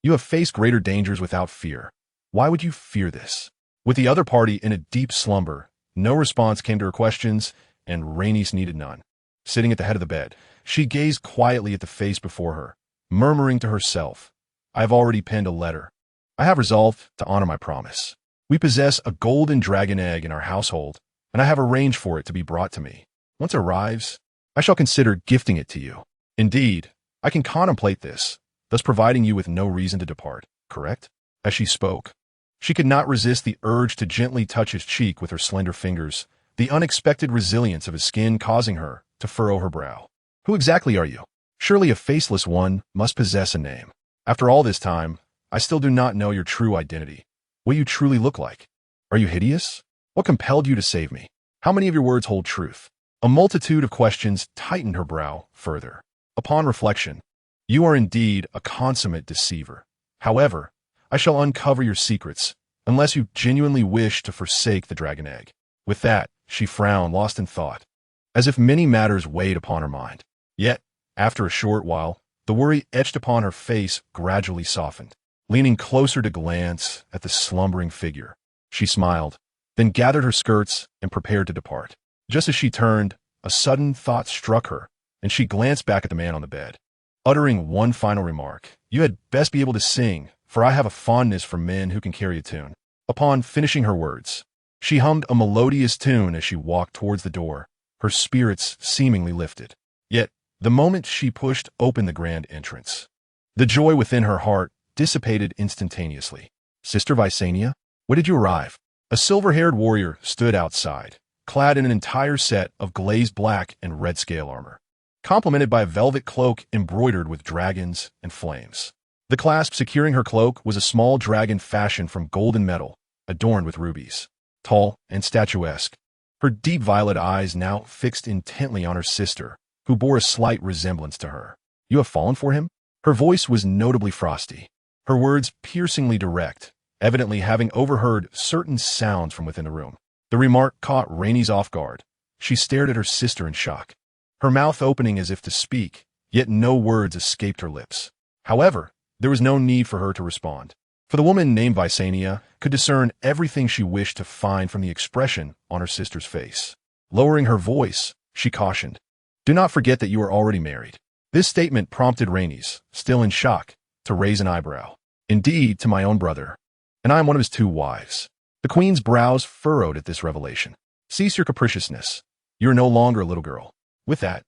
You have faced greater dangers without fear. Why would you fear this?" With the other party in a deep slumber, no response came to her questions, and Renly needed none. Sitting at the head of the bed, she gazed quietly at the face before her, murmuring to herself, "I have already penned a letter. I have resolved to honor my promise. We possess a golden dragon egg in our household, and I have arranged for it to be brought to me. Once it arrives, I shall consider gifting it to you. Indeed, I can contemplate this, thus providing you with no reason to depart, correct?" As she spoke, she could not resist the urge to gently touch his cheek with her slender fingers, the unexpected resilience of his skin causing her to furrow her brow. "Who exactly are you? Surely a faceless one must possess a name. After all this time, I still do not know your true identity, what you truly look like. Are you hideous? What compelled you to save me? How many of your words hold truth?" A multitude of questions tightened her brow further. Upon reflection, "You are indeed a consummate deceiver. However, I shall uncover your secrets, unless you genuinely wish to forsake the dragon egg." With that, she frowned, lost in thought, as if many matters weighed upon her mind. Yet, after a short while, the worry etched upon her face gradually softened. Leaning closer to glance at the slumbering figure, she smiled, then gathered her skirts and prepared to depart. Just as she turned, a sudden thought struck her, and she glanced back at the man on the bed. Uttering one final remark, "You had best be able to sing, for I have a fondness for men who can carry a tune." Upon finishing her words, she hummed a melodious tune as she walked towards the door, her spirits seemingly lifted. Yet, the moment she pushed open the grand entrance, the joy within her heart dissipated instantaneously. "Sister Visenya, when did you arrive?" A silver-haired warrior stood outside, clad in an entire set of glazed black and red scale armor, complemented by a velvet cloak embroidered with dragons and flames. The clasp securing her cloak was a small dragon fashioned from golden metal, adorned with rubies. Tall and statuesque, her deep violet eyes now fixed intently on her sister, who bore a slight resemblance to her. "You have fallen for him?" Her voice was notably frosty, her words piercingly direct, evidently having overheard certain sounds from within the room. The remark caught Renly's off guard. She stared at her sister in shock, her mouth opening as if to speak, yet no words escaped her lips. However, there was no need for her to respond, for the woman named Visenya could discern everything she wished to find from the expression on her sister's face. Lowering her voice, she cautioned, "Do not forget that you are already married." This statement prompted Renly, still in shock, to raise an eyebrow. "Indeed, to my own brother, and I am one of his 2 wives." The queen's brows furrowed at this revelation. "Cease your capriciousness. You are no longer a little girl." With that,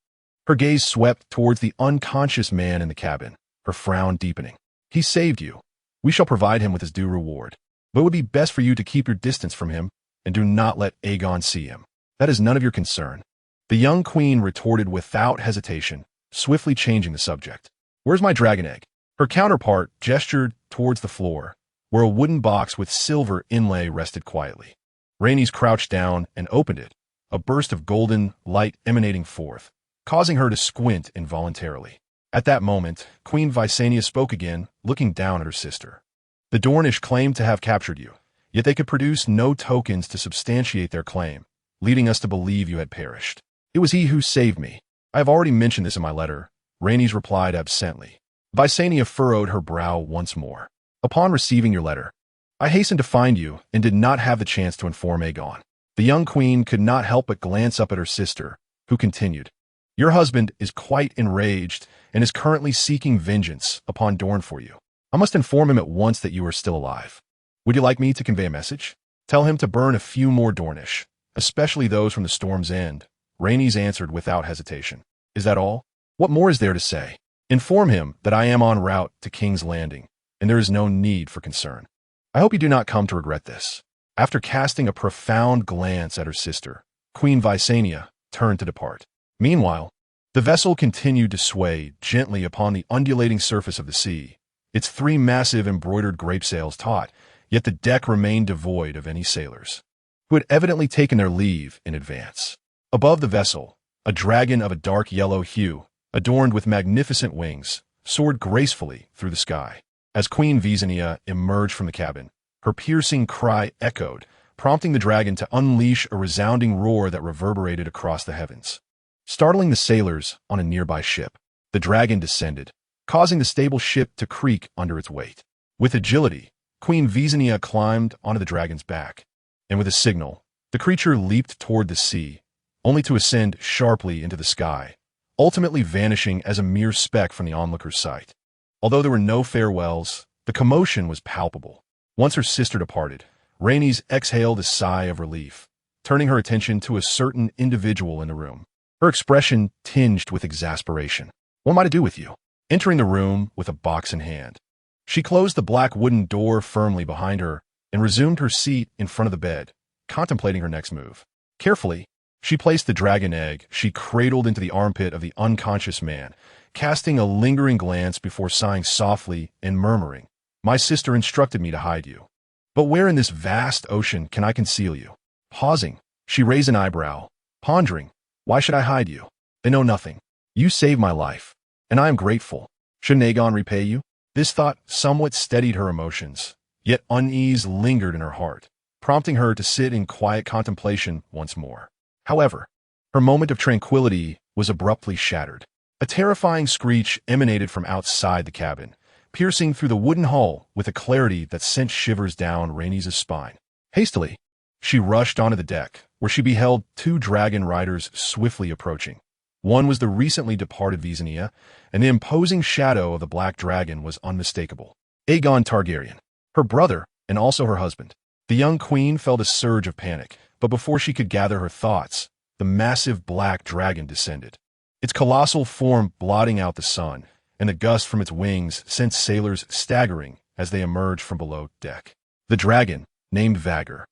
her gaze swept towards the unconscious man in the cabin, her frown deepening. "He saved you. We shall provide him with his due reward. But it would be best for you to keep your distance from him, and do not let Aegon see him. That is none of your concern." The young queen retorted without hesitation, swiftly changing the subject. "Where's my dragon egg?" Her counterpart gestured towards the floor, where a wooden box with silver inlay rested quietly. Renly crouched down and opened it, a burst of golden light emanating forth, causing her to squint involuntarily. At that moment, Queen Visenya spoke again, looking down at her sister. "The Dornish claimed to have captured you, yet they could produce no tokens to substantiate their claim, leading us to believe you had perished. It was he who saved me. I have already mentioned this in my letter," Renly replied absently. Visenya furrowed her brow once more. "Upon receiving your letter, I hastened to find you and did not have the chance to inform Aegon." The young queen could not help but glance up at her sister, who continued, "Your husband is quite enraged and is currently seeking vengeance upon Dorne for you. I must inform him at once that you are still alive. Would you like me to convey a message? Tell him to burn a few more Dornish, especially those from the Storm's End." Renly answered without hesitation. "Is that all? What more is there to say? Inform him that I am en route to King's Landing, and there is no need for concern. I hope you do not come to regret this." After casting a profound glance at her sister, Queen Visenya turned to depart. Meanwhile, the vessel continued to sway gently upon the undulating surface of the sea, its 3 massive embroidered grape sails taut, yet the deck remained devoid of any sailors, who had evidently taken their leave in advance. Above the vessel, a dragon of a dark yellow hue, adorned with magnificent wings, soared gracefully through the sky. As Queen Visenya emerged from the cabin, her piercing cry echoed, prompting the dragon to unleash a resounding roar that reverberated across the heavens. Startling the sailors on a nearby ship, the dragon descended, causing the stable ship to creak under its weight. With agility, Queen Visenya climbed onto the dragon's back, and with a signal, the creature leaped toward the sea, only to ascend sharply into the sky, ultimately vanishing as a mere speck from the onlooker's sight. Although there were no farewells, the commotion was palpable. Once her sister departed, Renly exhaled a sigh of relief, turning her attention to a certain individual in the room. Her expression tinged with exasperation. "What am I to do with you?" Entering the room with a box in hand, she closed the black wooden door firmly behind her and resumed her seat in front of the bed, contemplating her next move. Carefully, she placed the dragon egg she cradled into the armpit of the unconscious man, casting a lingering glance before sighing softly and murmuring, "My sister instructed me to hide you. But where in this vast ocean can I conceal you?" Pausing, she raised an eyebrow, pondering, "Why should I hide you? They know nothing. You saved my life, and I am grateful. Shouldn't Aegon repay you?" This thought somewhat steadied her emotions, yet unease lingered in her heart, prompting her to sit in quiet contemplation once more. However, her moment of tranquility was abruptly shattered. A terrifying screech emanated from outside the cabin, piercing through the wooden hull with a clarity that sent shivers down Rhaenys' spine. Hastily, she rushed onto the deck, where she beheld two dragon riders swiftly approaching. One was the recently departed Visenya, and the imposing shadow of the black dragon was unmistakable. Aegon Targaryen, her brother, and also her husband. The young queen felt a surge of panic, but before she could gather her thoughts, the massive black dragon descended. Its colossal form blotting out the sun, and the gust from its wings sent sailors staggering as they emerged from below deck. The dragon, named Vhagar,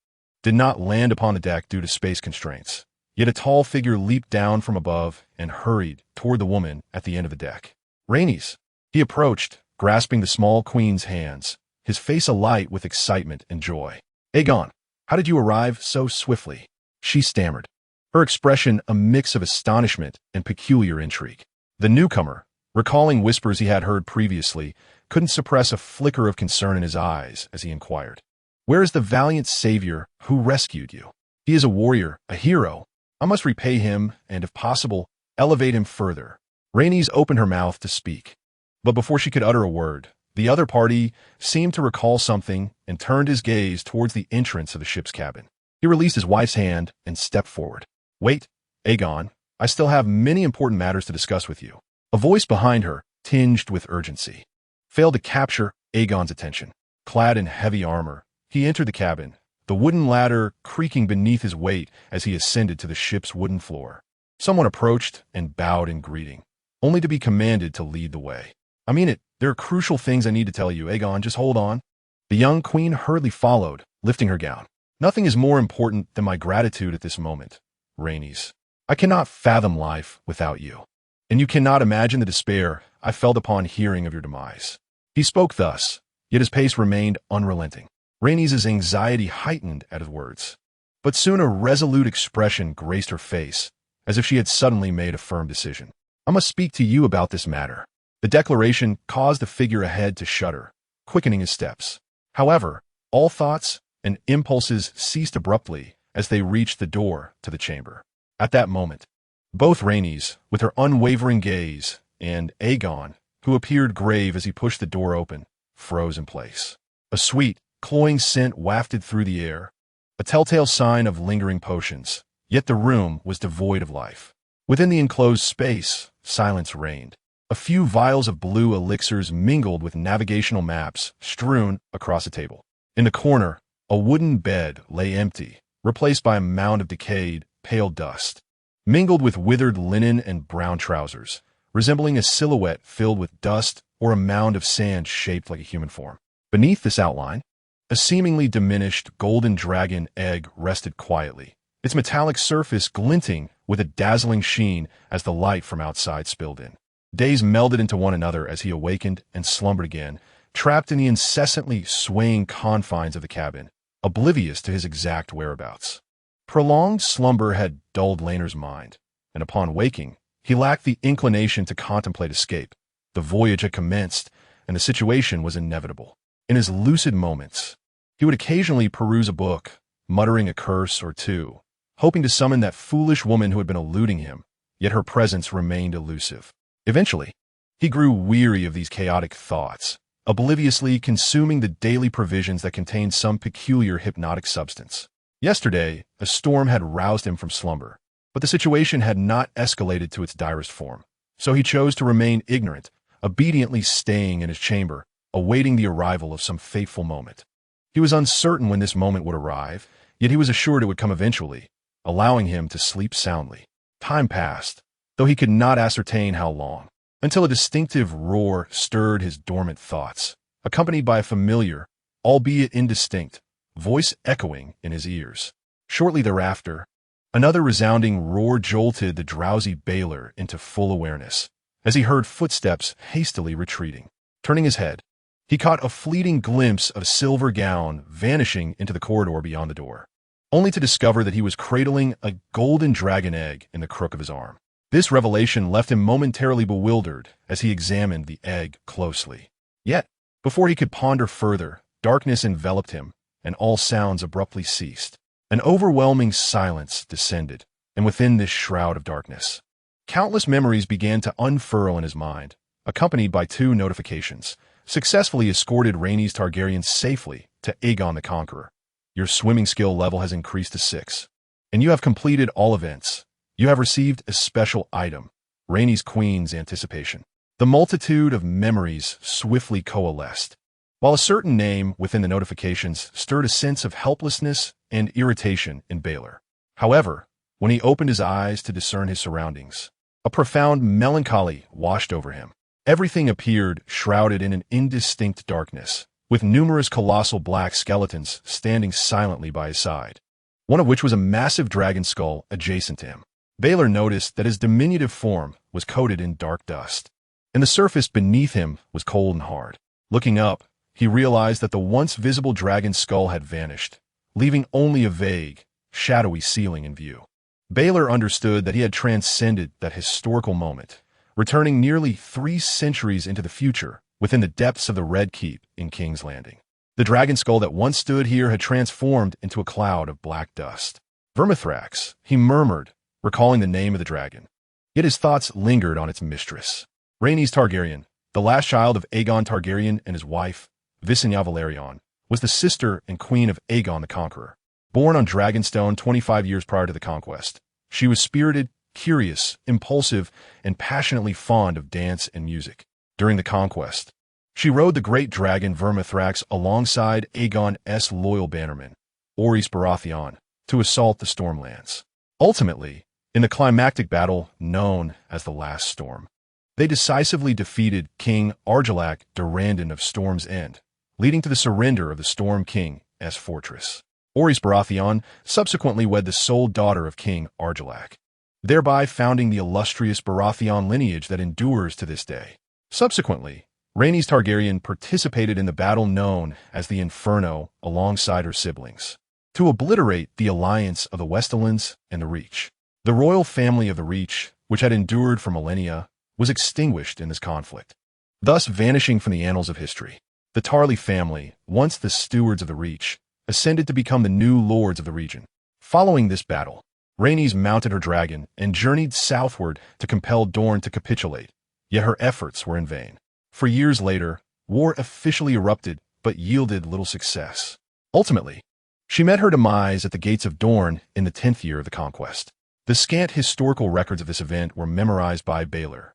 did not land upon the deck due to space constraints, yet a tall figure leaped down from above and hurried toward the woman at the end of the deck. Rhaenys, he approached, grasping the small queen's hands, his face alight with excitement and joy. "Aegon, how did you arrive so swiftly?" she stammered, her expression a mix of astonishment and peculiar intrigue. The newcomer, recalling whispers he had heard previously, couldn't suppress a flicker of concern in his eyes as he inquired, "Where is the valiant savior who rescued you? He is a warrior, a hero. I must repay him and, if possible, elevate him further." Rhaenys opened her mouth to speak, but before she could utter a word, the other party seemed to recall something and turned his gaze towards the entrance of the ship's cabin. He released his wife's hand and stepped forward. "Wait, Aegon, I still have many important matters to discuss with you." A voice behind her, tinged with urgency, failed to capture Aegon's attention. Clad in heavy armor, he entered the cabin, the wooden ladder creaking beneath his weight as he ascended to the ship's wooden floor. Someone approached and bowed in greeting, only to be commanded to lead the way. "I mean it. There are crucial things I need to tell you, Aegon. Just hold on." The young queen hurriedly followed, lifting her gown. "Nothing is more important than my gratitude at this moment, Rhaenys. I cannot fathom life without you, and you cannot imagine the despair I felt upon hearing of your demise." He spoke thus, yet his pace remained unrelenting. Rhaenys' anxiety heightened at his words, but soon a resolute expression graced her face, as if she had suddenly made a firm decision. "I must speak to you about this matter." The declaration caused the figure ahead to shudder, quickening his steps. However, all thoughts and impulses ceased abruptly as they reached the door to the chamber. At that moment, both Rhaenys, with her unwavering gaze, and Aegon, who appeared grave as he pushed the door open, froze in place. A sweet, cloying scent wafted through the air, a telltale sign of lingering potions, yet the room was devoid of life. Within the enclosed space, silence reigned. A few vials of blue elixirs mingled with navigational maps strewn across a table. In the corner, a wooden bed lay empty, replaced by a mound of decayed, pale dust, mingled with withered linen and brown trousers, resembling a silhouette filled with dust or a mound of sand shaped like a human form. Beneath this outline, a seemingly diminished golden dragon egg rested quietly, its metallic surface glinting with a dazzling sheen as the light from outside spilled in. Days melded into one another as he awakened and slumbered again, trapped in the incessantly swaying confines of the cabin, oblivious to his exact whereabouts. Prolonged slumber had dulled Laenor's mind, and upon waking, he lacked the inclination to contemplate escape. The voyage had commenced, and the situation was inevitable. In his lucid moments, he would occasionally peruse a book, muttering a curse or two, hoping to summon that foolish woman who had been eluding him, yet her presence remained elusive. Eventually, he grew weary of these chaotic thoughts, obliviously consuming the daily provisions that contained some peculiar hypnotic substance. Yesterday, a storm had roused him from slumber, but the situation had not escalated to its direst form, so he chose to remain ignorant, obediently staying in his chamber, awaiting the arrival of some fateful moment. He was uncertain when this moment would arrive, yet he was assured it would come eventually, allowing him to sleep soundly. Time passed, though he could not ascertain how long, until a distinctive roar stirred his dormant thoughts, accompanied by a familiar, albeit indistinct, voice echoing in his ears. Shortly thereafter, another resounding roar jolted the drowsy Baelor into full awareness, as he heard footsteps hastily retreating. Turning his head, he caught a fleeting glimpse of a silver gown vanishing into the corridor beyond the door, only to discover that he was cradling a golden dragon egg in the crook of his arm. This revelation left him momentarily bewildered as he examined the egg closely. Yet, before he could ponder further, darkness enveloped him, and all sounds abruptly ceased. An overwhelming silence descended, and within this shroud of darkness, countless memories began to unfurl in his mind, accompanied by two notifications. Successfully escorted Rhaenys Targaryen safely to Aegon the Conqueror. Your swimming skill level has increased to 6, and you have completed all events. You have received a special item, Rhaenys Queen's Anticipation. The multitude of memories swiftly coalesced, while a certain name within the notifications stirred a sense of helplessness and irritation in Baelor. However, when he opened his eyes to discern his surroundings, a profound melancholy washed over him. Everything appeared shrouded in an indistinct darkness, with numerous colossal black skeletons standing silently by his side, one of which was a massive dragon skull adjacent to him. Baelor noticed that his diminutive form was coated in dark dust, and the surface beneath him was cold and hard. Looking up, he realized that the once visible dragon skull had vanished, leaving only a vague, shadowy ceiling in view. Baelor understood that he had transcended that historical moment, returning nearly 3 centuries into the future within the depths of the Red Keep in King's Landing. The dragon skull that once stood here had transformed into a cloud of black dust. Vermithrax, he murmured, recalling the name of the dragon. Yet his thoughts lingered on its mistress. Rhaenys Targaryen, the last child of Aegon Targaryen and his wife, Visenya Valerion, was the sister and queen of Aegon the Conqueror. Born on Dragonstone 25 years prior to the conquest, she was spirited, curious, impulsive, and passionately fond of dance and music. During the conquest, she rode the great dragon Vermithrax alongside Aegon's loyal bannerman, Orys Baratheon, to assault the Stormlands. Ultimately, in the climactic battle known as the Last Storm, they decisively defeated King Argilac Durrandon of Storm's End, leading to the surrender of the Storm King's fortress. Orys Baratheon subsequently wed the sole daughter of King Argilac, thereby founding the illustrious Baratheon lineage that endures to this day. Subsequently, Rhaenys Targaryen participated in the battle known as the Inferno alongside her siblings, to obliterate the alliance of the Westerlands and the Reach. The royal family of the Reach, which had endured for millennia, was extinguished in this conflict, thus vanishing from the annals of history. The Tarly family, once the stewards of the Reach, ascended to become the new lords of the region. Following this battle, Rhaenys mounted her dragon and journeyed southward to compel Dorne to capitulate, yet her efforts were in vain. For years later, war officially erupted but yielded little success. Ultimately, she met her demise at the gates of Dorne in the 10th year of the conquest. The scant historical records of this event were memorized by Baelor,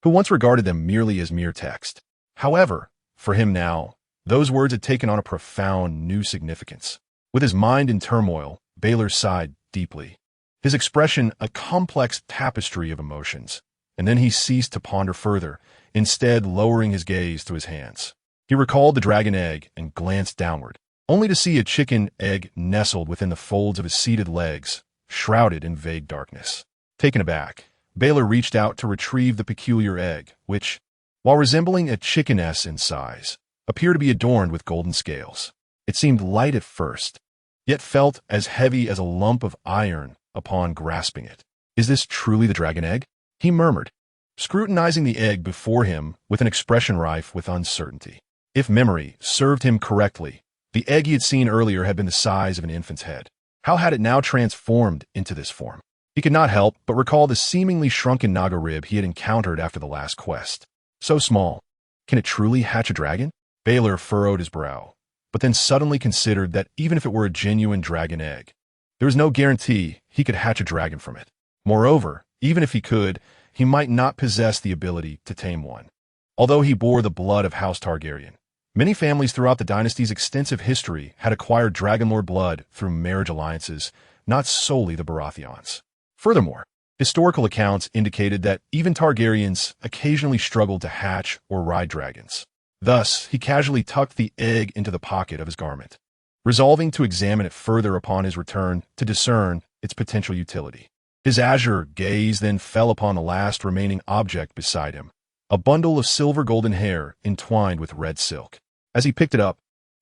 who once regarded them merely as mere text. However, for him now, those words had taken on a profound new significance. With his mind in turmoil, Baelor sighed deeply, his expression a complex tapestry of emotions, and then he ceased to ponder further, instead lowering his gaze to his hands. He recalled the dragon egg and glanced downward, only to see a chicken egg nestled within the folds of his seated legs, shrouded in vague darkness. Taken aback, Baelor reached out to retrieve the peculiar egg, which, while resembling a chickeness in size, appeared to be adorned with golden scales. It seemed light at first, yet felt as heavy as a lump of iron upon grasping it. "Is this truly the dragon egg?" he murmured, scrutinizing the egg before him with an expression rife with uncertainty. If memory served him correctly, the egg he had seen earlier had been the size of an infant's head. How had it now transformed into this form? He could not help but recall the seemingly shrunken Naga rib he had encountered after the last quest. So small. Can it truly hatch a dragon? Baelor furrowed his brow, but then suddenly considered that even if it were a genuine dragon egg, there was no guarantee he could hatch a dragon from it. Moreover, even if he could, he might not possess the ability to tame one. Although he bore the blood of House Targaryen, many families throughout the dynasty's extensive history had acquired Dragonlord blood through marriage alliances, not solely the Baratheons. Furthermore, historical accounts indicated that even Targaryens occasionally struggled to hatch or ride dragons. Thus, he casually tucked the egg into the pocket of his garment, resolving to examine it further upon his return to discern its potential utility. His azure gaze then fell upon the last remaining object beside him, a bundle of silver-golden hair entwined with red silk. As he picked it up,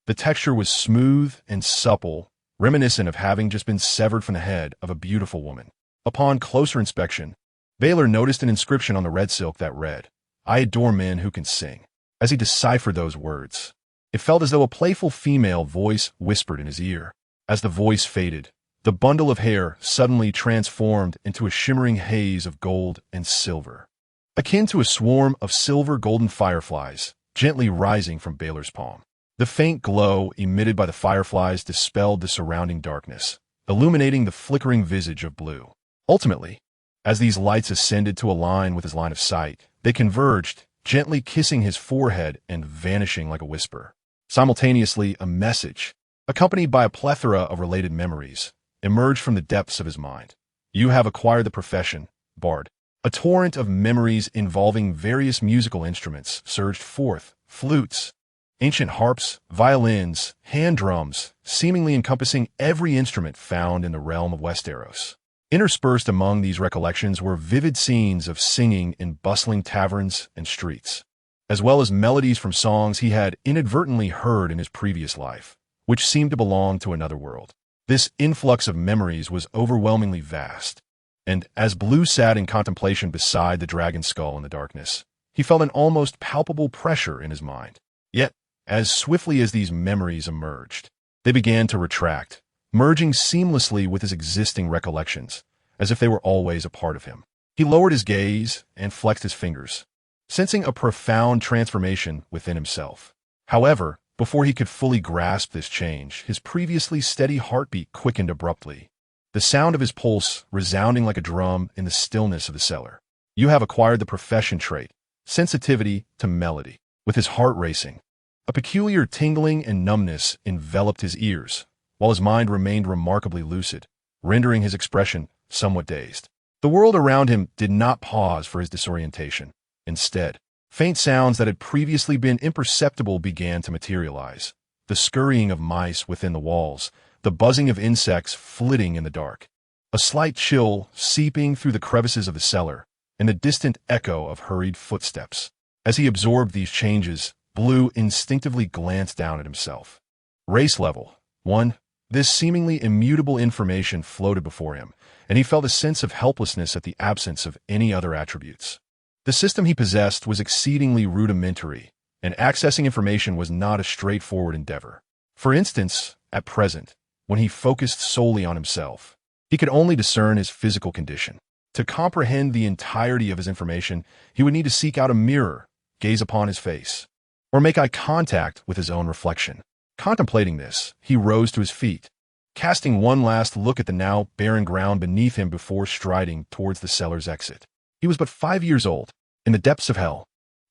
the texture was smooth and supple, reminiscent of having just been severed from the head of a beautiful woman. Upon closer inspection, Baelor noticed an inscription on the red silk that read, "I adore men who can sing." As he deciphered those words, it felt as though a playful female voice whispered in his ear. As the voice faded, the bundle of hair suddenly transformed into a shimmering haze of gold and silver, akin to a swarm of silver-golden fireflies gently rising from Baelor's palm. The faint glow emitted by the fireflies dispelled the surrounding darkness, illuminating the flickering visage of Blue. Ultimately, as these lights ascended to align with his line of sight, they converged, gently kissing his forehead and vanishing like a whisper. Simultaneously, a message, accompanied by a plethora of related memories, emerged from the depths of his mind. "You have acquired the profession, Bard." A torrent of memories involving various musical instruments surged forth: flutes, ancient harps, violins, hand drums, seemingly encompassing every instrument found in the realm of Westeros. Interspersed among these recollections were vivid scenes of singing in bustling taverns and streets, as well as melodies from songs he had inadvertently heard in his previous life, which seemed to belong to another world. This influx of memories was overwhelmingly vast, and as Blue sat in contemplation beside the dragon skull in the darkness, he felt an almost palpable pressure in his mind. Yet, as swiftly as these memories emerged, they began to retract, merging seamlessly with his existing recollections, as if they were always a part of him. He lowered his gaze and flexed his fingers, sensing a profound transformation within himself. However, before he could fully grasp this change, his previously steady heartbeat quickened abruptly, the sound of his pulse resounding like a drum in the stillness of the cellar. "You have acquired the profession trait, sensitivity to melody." With his heart racing, a peculiar tingling and numbness enveloped his ears, while his mind remained remarkably lucid, rendering his expression somewhat dazed. The world around him did not pause for his disorientation. Instead, faint sounds that had previously been imperceptible began to materialize: the scurrying of mice within the walls, the buzzing of insects flitting in the dark, a slight chill seeping through the crevices of the cellar, and the distant echo of hurried footsteps. As he absorbed these changes, Blue instinctively glanced down at himself. Race level 1. This seemingly immutable information floated before him, and he felt a sense of helplessness at the absence of any other attributes. The system he possessed was exceedingly rudimentary, and accessing information was not a straightforward endeavor. For instance, at present, when he focused solely on himself, he could only discern his physical condition. To comprehend the entirety of his information, he would need to seek out a mirror, gaze upon his face, or make eye contact with his own reflection. Contemplating this, he rose to his feet, casting one last look at the now barren ground beneath him before striding towards the cellar's exit. He was but 5 years old, in the depths of hell.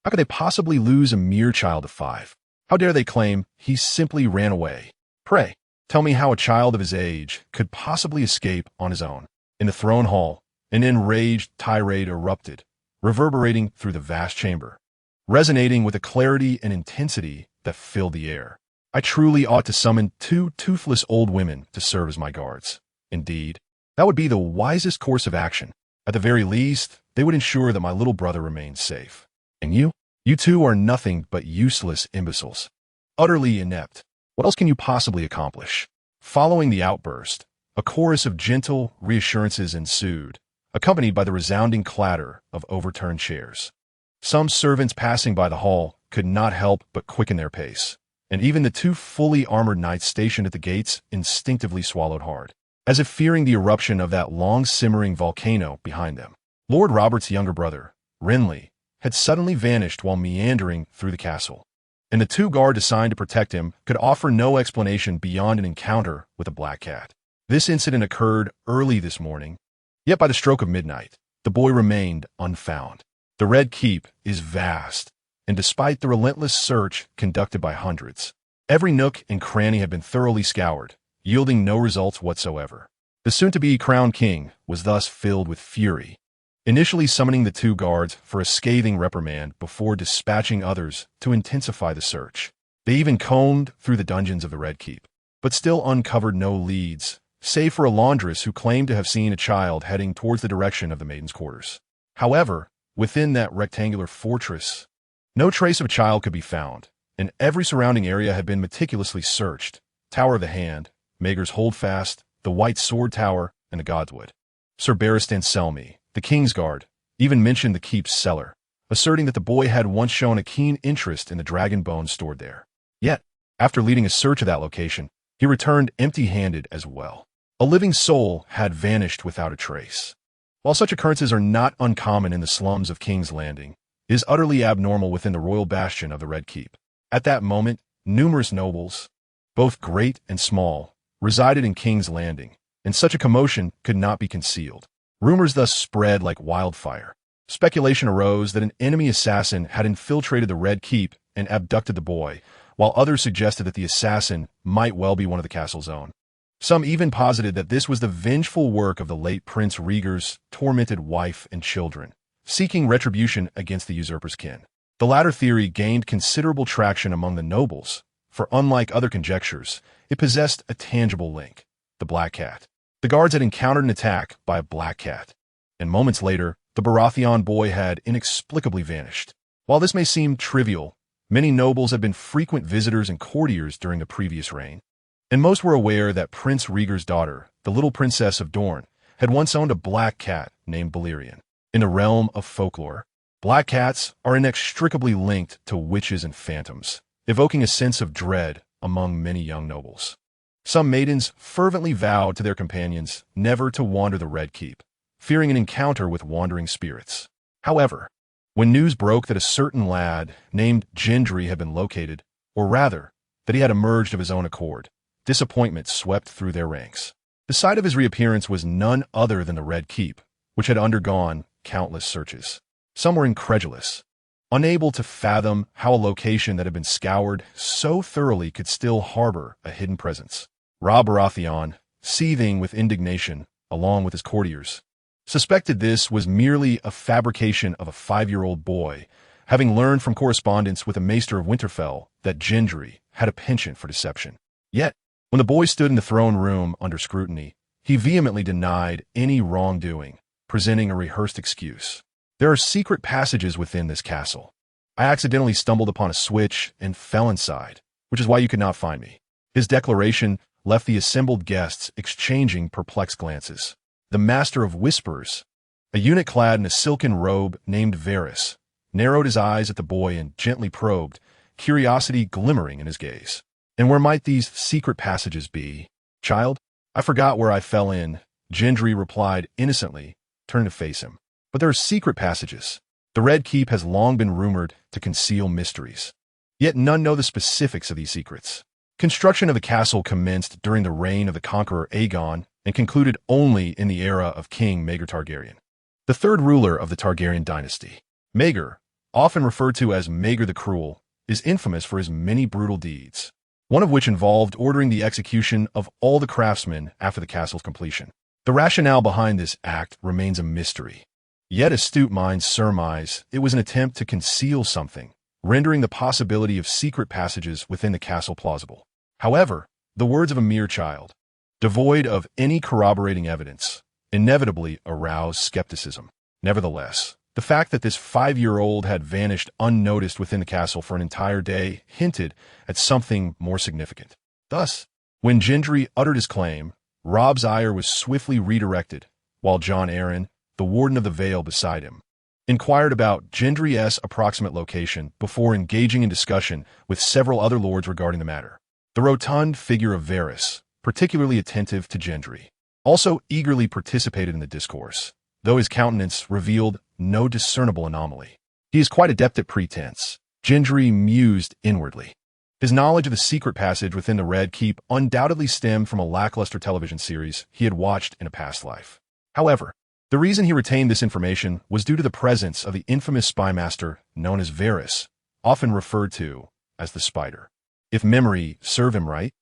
How could they possibly lose a mere child of 5? How dare they claim he simply ran away? Pray, tell me how a child of his age could possibly escape on his own. In the throne hall, an enraged tirade erupted, reverberating through the vast chamber, resonating with a clarity and intensity that filled the air. "I truly ought to summon 2 toothless old women to serve as my guards. Indeed, that would be the wisest course of action. At the very least, they would ensure that my little brother remains safe. And you? You two are nothing but useless imbeciles. Utterly inept. What else can you possibly accomplish?" Following the outburst, a chorus of gentle reassurances ensued, accompanied by the resounding clatter of overturned chairs. Some servants passing by the hall could not help but quicken their pace, and even the 2 fully armored knights stationed at the gates instinctively swallowed hard, as if fearing the eruption of that long-simmering volcano behind them. Lord Robert's younger brother, Renly, had suddenly vanished while meandering through the castle, and the 2 guards assigned to protect him could offer no explanation beyond an encounter with a black cat. This incident occurred early this morning, yet by the stroke of midnight, the boy remained unfound. The Red Keep is vast, and despite the relentless search conducted by hundreds, every nook and cranny had been thoroughly scoured, yielding no results whatsoever. The soon-to-be crowned king was thus filled with fury, initially summoning the two guards for a scathing reprimand before dispatching others to intensify the search. They even combed through the dungeons of the Red Keep, but still uncovered no leads, save for a laundress who claimed to have seen a child heading towards the direction of the maiden's quarters. However, within that rectangular fortress, no trace of a child could be found, and every surrounding area had been meticulously searched. Tower of the Hand, Maegor's Holdfast, the White Sword Tower, and the Godswood. Sir Barristan Selmy, the Kingsguard, even mentioned the keep's cellar, asserting that the boy had once shown a keen interest in the dragon bones stored there. Yet, after leading a search of that location, he returned empty-handed as well. A living soul had vanished without a trace. While such occurrences are not uncommon in the slums of King's Landing, it is utterly abnormal within the royal bastion of the Red Keep. At that moment, numerous nobles, both great and small, resided in King's Landing, and such a commotion could not be concealed. Rumors thus spread like wildfire. Speculation arose that an enemy assassin had infiltrated the Red Keep and abducted the boy, while others suggested that the assassin might well be one of the castle's own. Some even posited that this was the vengeful work of the late Prince Rhaegar's tormented wife and children, seeking retribution against the usurper's kin. The latter theory gained considerable traction among the nobles, for unlike other conjectures, it possessed a tangible link: the Black Cat. The guards had encountered an attack by a black cat, and moments later, the Baratheon boy had inexplicably vanished. While this may seem trivial, many nobles had been frequent visitors and courtiers during the previous reign, and most were aware that Prince Rhaegar's daughter, the little princess of Dorne, had once owned a black cat named Balerion. In the realm of folklore, black cats are inextricably linked to witches and phantoms, evoking a sense of dread among many young nobles. Some maidens fervently vowed to their companions never to wander the Red Keep, fearing an encounter with wandering spirits. However, when news broke that a certain lad named Gendry had been located, or rather, that he had emerged of his own accord, disappointment swept through their ranks. The site of his reappearance was none other than the Red Keep, which had undergone countless searches. Some were incredulous, unable to fathom how a location that had been scoured so thoroughly could still harbor a hidden presence. Robb Baratheon, seething with indignation, along with his courtiers, suspected this was merely a fabrication of a 5-year-old boy, having learned from correspondence with a maester of Winterfell that Gendry had a penchant for deception. Yet, when the boy stood in the throne room under scrutiny, he vehemently denied any wrongdoing, presenting a rehearsed excuse. There are secret passages within this castle. I accidentally stumbled upon a switch and fell inside, which is why you could not find me. His declaration left the assembled guests exchanging perplexed glances. The Master of Whispers, a eunuch clad in a silken robe named Varys, narrowed his eyes at the boy and gently probed, curiosity glimmering in his gaze. And where might these secret passages be? Child, I forgot where I fell in, Gendry replied innocently, turning to face him. But there are secret passages. The Red Keep has long been rumored to conceal mysteries. Yet none know the specifics of these secrets. Construction of the castle commenced during the reign of the conqueror Aegon and concluded only in the era of King Maegor Targaryen, the third ruler of the Targaryen dynasty. Maegor, often referred to as Maegor the Cruel, is infamous for his many brutal deeds, one of which involved ordering the execution of all the craftsmen after the castle's completion. The rationale behind this act remains a mystery. Yet astute minds surmise it was an attempt to conceal something, rendering the possibility of secret passages within the castle plausible. However, the words of a mere child, devoid of any corroborating evidence, inevitably arouse skepticism. Nevertheless, the fact that this 5-year-old had vanished unnoticed within the castle for an entire day hinted at something more significant. Thus, when Gendry uttered his claim, Robb's ire was swiftly redirected, while Jon Arryn, the Warden of the Vale beside him, inquired about Gendry's approximate location before engaging in discussion with several other lords regarding the matter. The rotund figure of Varys, particularly attentive to Gendry, also eagerly participated in the discourse, though his countenance revealed no discernible anomaly. He is quite adept at pretense, Gendry mused inwardly. His knowledge of the secret passage within the Red Keep undoubtedly stemmed from a lackluster television series he had watched in a past life. However, the reason he retained this information was due to the presence of the infamous spymaster known as Varys, often referred to as the Spider. If memory serve him right,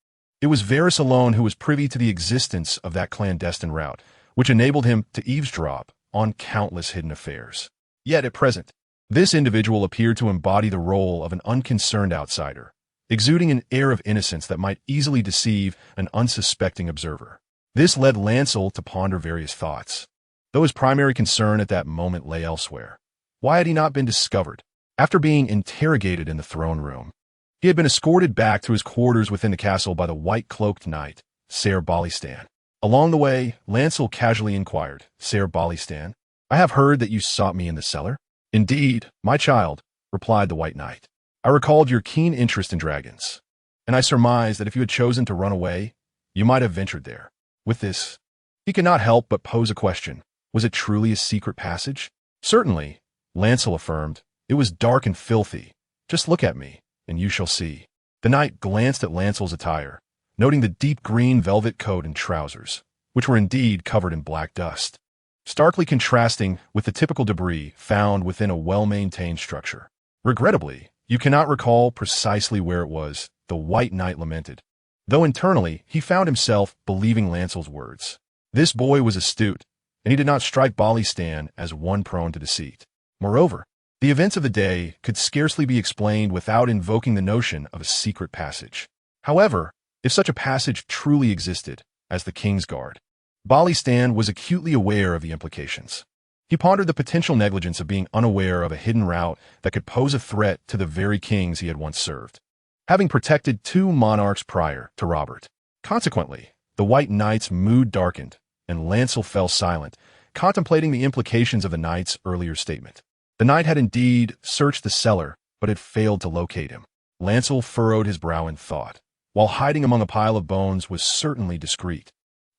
It was Varys alone who was privy to the existence of that clandestine route, which enabled him to eavesdrop on countless hidden affairs. Yet at present, this individual appeared to embody the role of an unconcerned outsider, exuding an air of innocence that might easily deceive an unsuspecting observer. This led Lancel to ponder various thoughts, though his primary concern at that moment lay elsewhere. Why had he not been discovered? After being interrogated in the throne room, he had been escorted back to his quarters within the castle by the white-cloaked knight, Ser Bollistan. Along the way, Lancel casually inquired, "Ser Bollistan, I have heard that you sought me in the cellar." "Indeed, my child," replied the white knight. "I recalled your keen interest in dragons, and I surmised that if you had chosen to run away, you might have ventured there." With this, he could not help but pose a question. Was it truly a secret passage? "Certainly," Lancel affirmed. "It was dark and filthy. Just look at me, and you shall see." The knight glanced at Lancel's attire, noting the deep green velvet coat and trousers, which were indeed covered in black dust, starkly contrasting with the typical debris found within a well-maintained structure. "Regrettably, you cannot recall precisely where it was," the white knight lamented, though internally he found himself believing Lancel's words. This boy was astute, and he did not strike Bollistan as one prone to deceit. Moreover, the events of the day could scarcely be explained without invoking the notion of a secret passage. However, if such a passage truly existed, as the King's Guard, Bollistan was acutely aware of the implications. He pondered the potential negligence of being unaware of a hidden route that could pose a threat to the very kings he had once served, having protected 2 monarchs prior to Robert. Consequently, the White Knight's mood darkened, and Lancel fell silent, contemplating the implications of the knight's earlier statement. The knight had indeed searched the cellar, but had failed to locate him. Lancel furrowed his brow in thought. While hiding among a pile of bones was certainly discreet,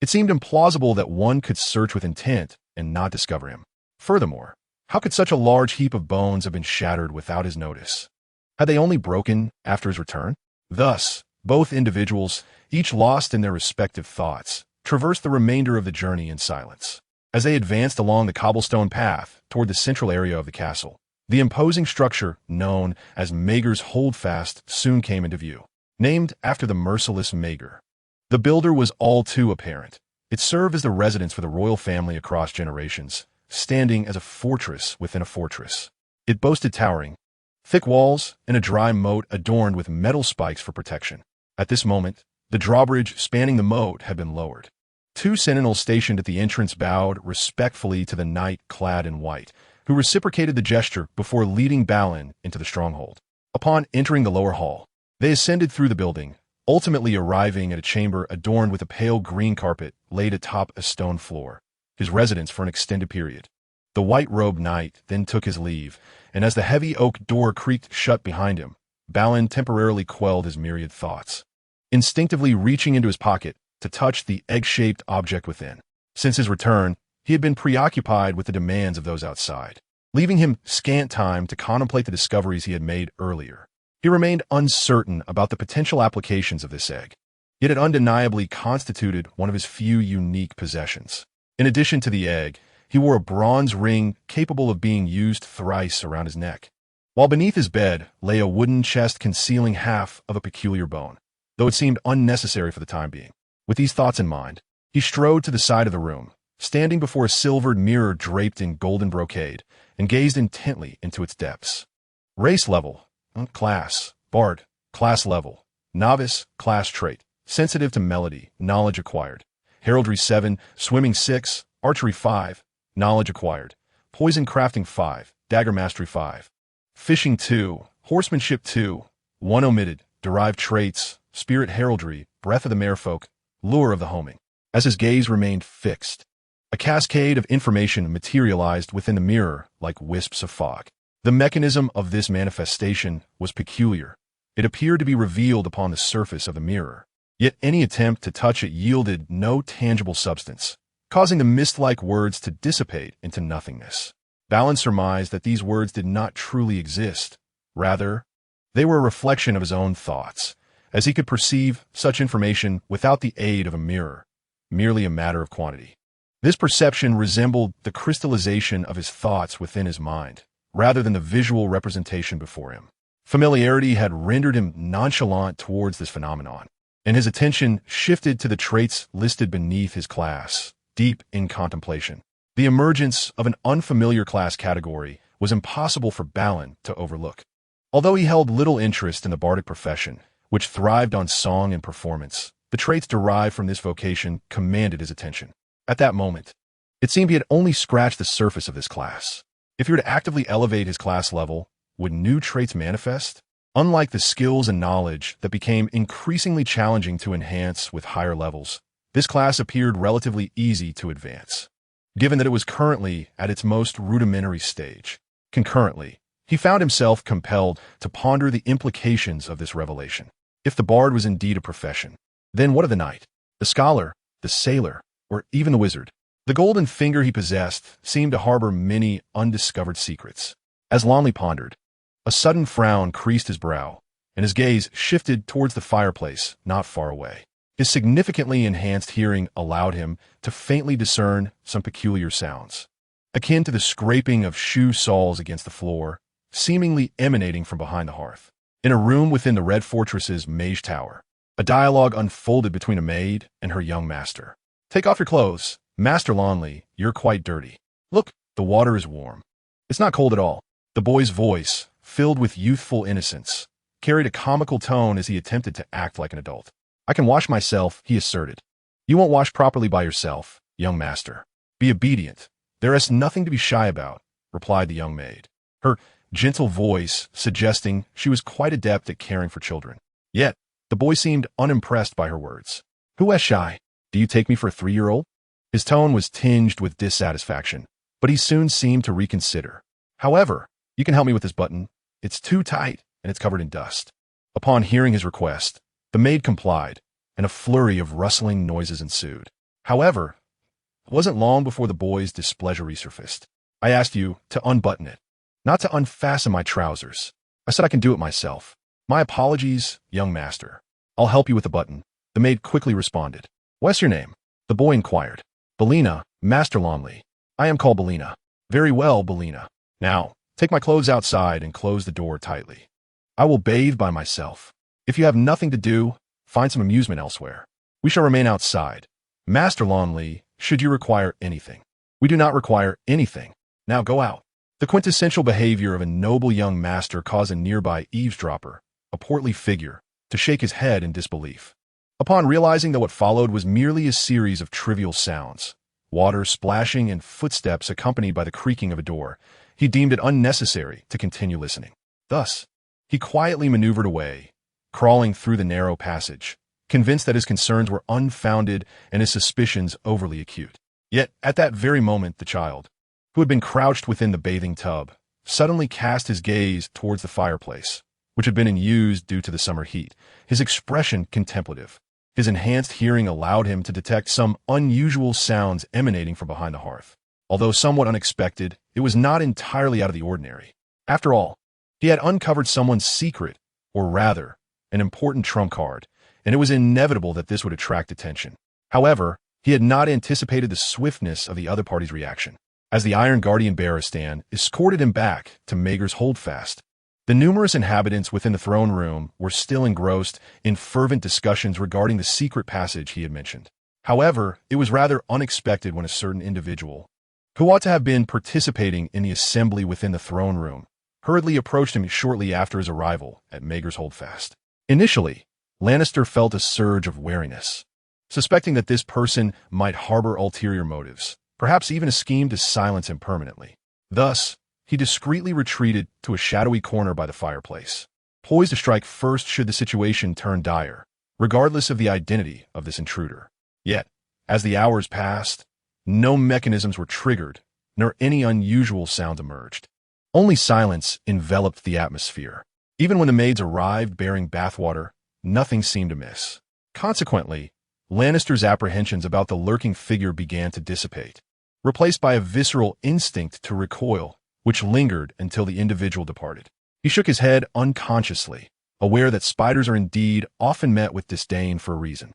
it seemed implausible that one could search with intent and not discover him. Furthermore, how could such a large heap of bones have been shattered without his notice? Had they only broken after his return? Thus, both individuals, each lost in their respective thoughts, traversed the remainder of the journey in silence. As they advanced along the cobblestone path toward the central area of the castle, the imposing structure known as Maegor's Holdfast soon came into view. Named after the merciless Maegor, the builder was all too apparent. It served as the residence for the royal family across generations, standing as a fortress within a fortress. It boasted towering, thick walls and a dry moat adorned with metal spikes for protection. At this moment, the drawbridge spanning the moat had been lowered. 2 sentinels stationed at the entrance bowed respectfully to the knight clad in white, who reciprocated the gesture before leading Balin into the stronghold. Upon entering the lower hall, they ascended through the building, ultimately arriving at a chamber adorned with a pale green carpet laid atop a stone floor, his residence for an extended period. The white-robed knight then took his leave, and as the heavy oak door creaked shut behind him, Balin temporarily quelled his myriad thoughts, instinctively reaching into his pocket to touch the egg-shaped object within. Since his return, he had been preoccupied with the demands of those outside, leaving him scant time to contemplate the discoveries he had made earlier. He remained uncertain about the potential applications of this egg, yet it undeniably constituted one of his few unique possessions. In addition to the egg, he wore a bronze ring capable of being used thrice around his neck, while beneath his bed lay a wooden chest concealing half of a peculiar bone, though it seemed unnecessary for the time being. With these thoughts in mind, he strode to the side of the room, standing before a silvered mirror draped in golden brocade, and gazed intently into its depths. Race level, class, bard, class level, novice, class trait, sensitive to melody, knowledge acquired, heraldry 7, swimming 6, archery 5, knowledge acquired, poison crafting 5, dagger mastery 5, fishing 2, horsemanship 2, 1 omitted, derived traits, spirit heraldry, breath of the merfolk, lure of the homing. As his gaze remained fixed, a cascade of information materialized within the mirror like wisps of fog. The mechanism of this manifestation was peculiar. It appeared to be revealed upon the surface of the mirror, yet any attempt to touch it yielded no tangible substance, causing the mist-like words to dissipate into nothingness. Balin surmised that these words did not truly exist. Rather, they were a reflection of his own thoughts, as he could perceive such information without the aid of a mirror, merely a matter of quantity. This perception resembled the crystallization of his thoughts within his mind, rather than the visual representation before him. Familiarity had rendered him nonchalant towards this phenomenon, and his attention shifted to the traits listed beneath his class, deep in contemplation. The emergence of an unfamiliar class category was impossible for Balin to overlook. Although he held little interest in the bardic profession, which thrived on song and performance, the traits derived from this vocation commanded his attention. At that moment, it seemed he had only scratched the surface of this class. If he were to actively elevate his class level, would new traits manifest? Unlike the skills and knowledge that became increasingly challenging to enhance with higher levels, this class appeared relatively easy to advance, given that it was currently at its most rudimentary stage. Concurrently, he found himself compelled to ponder the implications of this revelation. If the bard was indeed a profession, then what of the knight, the scholar, the sailor, or even the wizard? The golden finger he possessed seemed to harbor many undiscovered secrets. As Renly pondered, a sudden frown creased his brow, and his gaze shifted towards the fireplace not far away. His significantly enhanced hearing allowed him to faintly discern some peculiar sounds, akin to the scraping of shoe soles against the floor, seemingly emanating from behind the hearth. In a room within the Red Fortress's mage tower, a dialogue unfolded between a maid and her young master. "Take off your clothes, Master Renly, you're quite dirty. Look, the water is warm. It's not cold at all." The boy's voice, filled with youthful innocence, carried a comical tone as he attempted to act like an adult. "I can wash myself," he asserted. "You won't wash properly by yourself, young master. Be obedient. There is nothing to be shy about," replied the young maid, her gentle voice suggesting she was quite adept at caring for children. Yet, the boy seemed unimpressed by her words. "Who is shy? Do you take me for a 3-year-old? His tone was tinged with dissatisfaction, but he soon seemed to reconsider. "However, you can help me with this button. It's too tight, and it's covered in dust." Upon hearing his request, the maid complied, and a flurry of rustling noises ensued. However, it wasn't long before the boy's displeasure resurfaced. "I asked you to unbutton it, not to unfasten my trousers. I said I can do it myself." "My apologies, young master. I'll help you with the button," the maid quickly responded. "What's your name?" the boy inquired. "Belina, Master Renly. I am called Belina." "Very well, Belina. Now, take my clothes outside and close the door tightly. I will bathe by myself. If you have nothing to do, find some amusement elsewhere. We shall remain outside. Master Renly, should you require anything." "We do not require anything. Now go out." The quintessential behavior of a noble young master caused a nearby eavesdropper, a portly figure, to shake his head in disbelief. Upon realizing that what followed was merely a series of trivial sounds, water splashing and footsteps accompanied by the creaking of a door, he deemed it unnecessary to continue listening. Thus, he quietly maneuvered away, crawling through the narrow passage, convinced that his concerns were unfounded and his suspicions overly acute. Yet, at that very moment, the child, who had been crouched within the bathing tub, suddenly cast his gaze towards the fireplace, which had been in use due to the summer heat, his expression contemplative. His enhanced hearing allowed him to detect some unusual sounds emanating from behind the hearth. Although somewhat unexpected, it was not entirely out of the ordinary. After all, he had uncovered someone's secret, or rather, an important trump card, and it was inevitable that this would attract attention. However, he had not anticipated the swiftness of the other party's reaction. As the Iron Guardian Baratheon escorted him back to Maegor's Holdfast, the numerous inhabitants within the throne room were still engrossed in fervent discussions regarding the secret passage he had mentioned. However, it was rather unexpected when a certain individual, who ought to have been participating in the assembly within the throne room, hurriedly approached him shortly after his arrival at Maegor's Holdfast. Initially, Lannister felt a surge of wariness, suspecting that this person might harbor ulterior motives, perhaps even a scheme to silence him permanently. Thus, he discreetly retreated to a shadowy corner by the fireplace, poised to strike first should the situation turn dire, regardless of the identity of this intruder. Yet, as the hours passed, no mechanisms were triggered, nor any unusual sound emerged. Only silence enveloped the atmosphere. Even when the maids arrived bearing bathwater, nothing seemed amiss. Consequently, Lannister's apprehensions about the lurking figure began to dissipate, replaced by a visceral instinct to recoil, which lingered until the individual departed. He shook his head unconsciously, aware that spiders are indeed often met with disdain for a reason.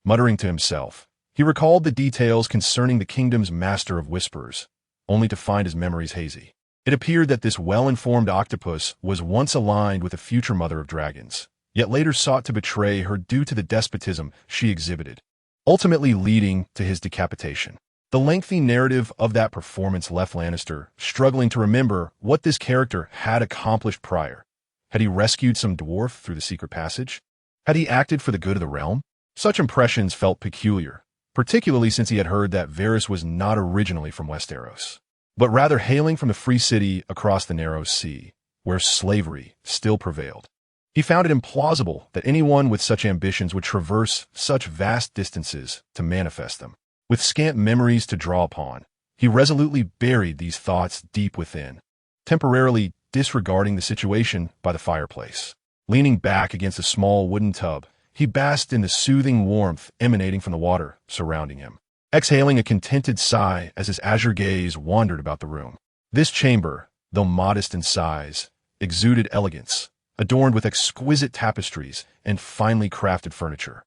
Muttering to himself, he recalled the details concerning the kingdom's master of whispers, only to find his memories hazy. It appeared that this well-informed octopus was once aligned with a future mother of dragons, yet later sought to betray her due to the despotism she exhibited, ultimately leading to his decapitation. The lengthy narrative of that performance left Lannister struggling to remember what this character had accomplished prior. Had he rescued some dwarf through the secret passage? Had he acted for the good of the realm? Such impressions felt peculiar, particularly since he had heard that Varys was not originally from Westeros, but rather hailing from the free city across the narrow sea, where slavery still prevailed. He found it implausible that anyone with such ambitions would traverse such vast distances to manifest them. With scant memories to draw upon, he resolutely buried these thoughts deep within, temporarily disregarding the situation by the fireplace. Leaning back against a small wooden tub, he basked in the soothing warmth emanating from the water surrounding him, exhaling a contented sigh as his azure gaze wandered about the room. This chamber, though modest in size, exuded elegance, adorned with exquisite tapestries and finely crafted furniture.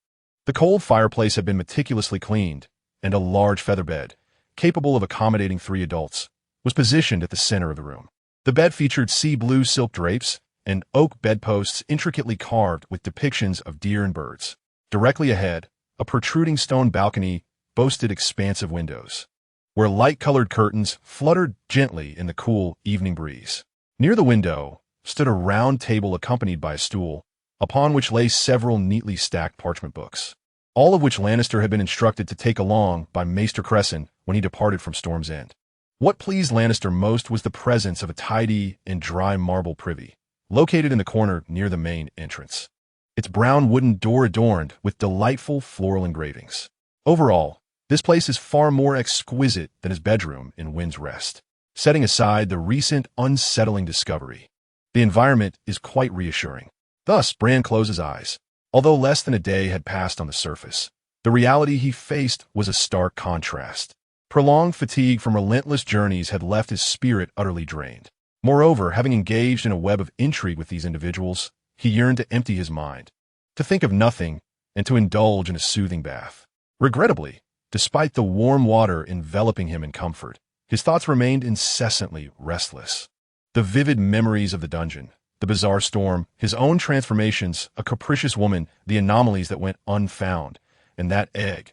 The cold fireplace had been meticulously cleaned, and a large feather bed, capable of accommodating 3 adults, was positioned at the center of the room. The bed featured sea blue silk drapes and oak bedposts intricately carved with depictions of deer and birds. Directly ahead, a protruding stone balcony boasted expansive windows, where light-colored curtains fluttered gently in the cool evening breeze. Near the window stood a round table accompanied by a stool, upon which lay several neatly stacked parchment books, all of which Lannister had been instructed to take along by Maester Crescent when he departed from Storm's End. What pleased Lannister most was the presence of a tidy and dry marble privy, located in the corner near the main entrance, its brown wooden door adorned with delightful floral engravings. Overall, this place is far more exquisite than his bedroom in Wind's Rest. Setting aside the recent unsettling discovery, the environment is quite reassuring. Thus, Bran closed his eyes. Although less than a day had passed on the surface, the reality he faced was a stark contrast. Prolonged fatigue from relentless journeys had left his spirit utterly drained. Moreover, having engaged in a web of intrigue with these individuals, he yearned to empty his mind, to think of nothing, and to indulge in a soothing bath. Regrettably, despite the warm water enveloping him in comfort, his thoughts remained incessantly restless. The vivid memories of the dungeon, the bizarre storm, his own transformations, a capricious woman, the anomalies that went unfound, and that egg,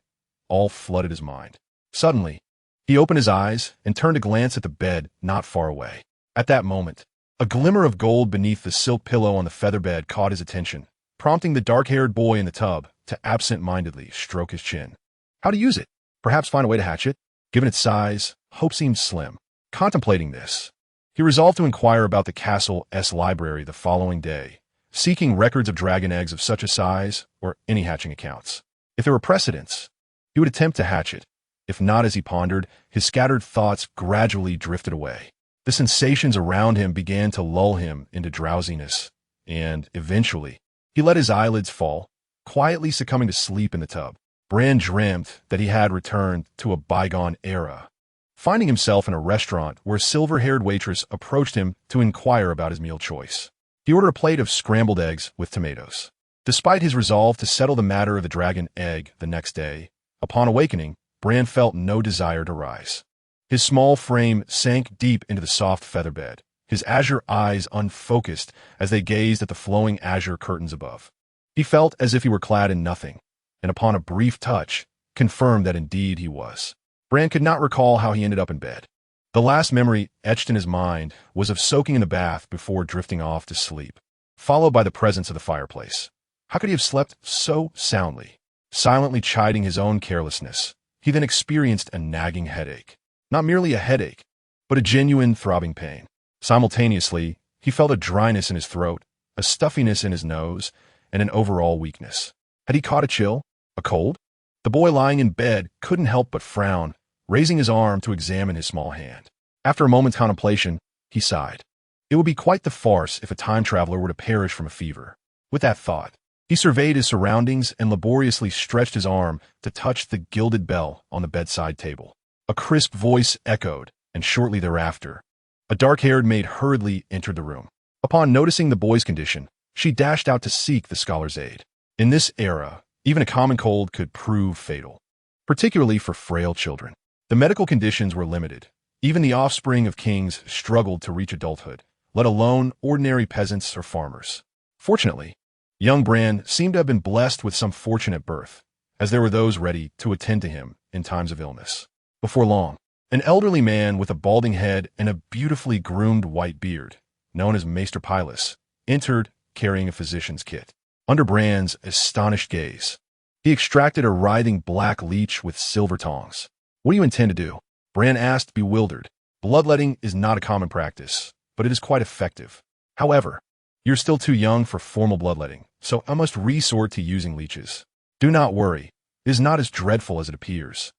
all flooded his mind. Suddenly, he opened his eyes and turned to glance at the bed not far away. At that moment, a glimmer of gold beneath the silk pillow on the feather bed caught his attention, prompting the dark-haired boy in the tub to absent-mindedly stroke his chin. How to use it? Perhaps find a way to hatch it? Given its size, hope seemed slim. Contemplating this, he resolved to inquire about the castle's library the following day, seeking records of dragon eggs of such a size or any hatching accounts. If there were precedents, he would attempt to hatch it. If not, as he pondered, his scattered thoughts gradually drifted away. The sensations around him began to lull him into drowsiness, and, eventually, he let his eyelids fall, quietly succumbing to sleep in the tub. Bran dreamt that he had returned to a bygone era, finding himself in a restaurant where a silver-haired waitress approached him to inquire about his meal choice. He ordered a plate of scrambled eggs with tomatoes. Despite his resolve to settle the matter of the dragon egg the next day, upon awakening, Bran felt no desire to rise. His small frame sank deep into the soft feather bed, his azure eyes unfocused as they gazed at the flowing azure curtains above. He felt as if he were clad in nothing, and upon a brief touch, confirmed that indeed he was. Bran could not recall how he ended up in bed. The last memory etched in his mind was of soaking in the bath before drifting off to sleep, followed by the presence of the fireplace. How could he have slept so soundly? Silently chiding his own carelessness, he then experienced a nagging headache. Not merely a headache, but a genuine throbbing pain. Simultaneously, he felt a dryness in his throat, a stuffiness in his nose, and an overall weakness. Had he caught a chill? A cold? The boy lying in bed couldn't help but frown, raising his arm to examine his small hand. After a moment's contemplation, he sighed. It would be quite the farce if a time traveler were to perish from a fever. With that thought, he surveyed his surroundings and laboriously stretched his arm to touch the gilded bell on the bedside table. A crisp voice echoed, and shortly thereafter, a dark-haired maid hurriedly entered the room. Upon noticing the boy's condition, she dashed out to seek the scholar's aid. In this era, even a common cold could prove fatal, particularly for frail children. The medical conditions were limited. Even the offspring of kings struggled to reach adulthood, let alone ordinary peasants or farmers. Fortunately, Young Bran seemed to have been blessed with some fortune at birth, as there were those ready to attend to him in times of illness. Before long, an elderly man with a balding head and a beautifully groomed white beard, known as Maester Pylus, entered carrying a physician's kit. Under Bran's astonished gaze, he extracted a writhing black leech with silver tongs. "What do you intend to do?" Bran asked, bewildered. "Bloodletting is not a common practice, but it is quite effective. However, you're still too young for formal bloodletting, so I must resort to using leeches. Do not worry, it is not as dreadful as it appears.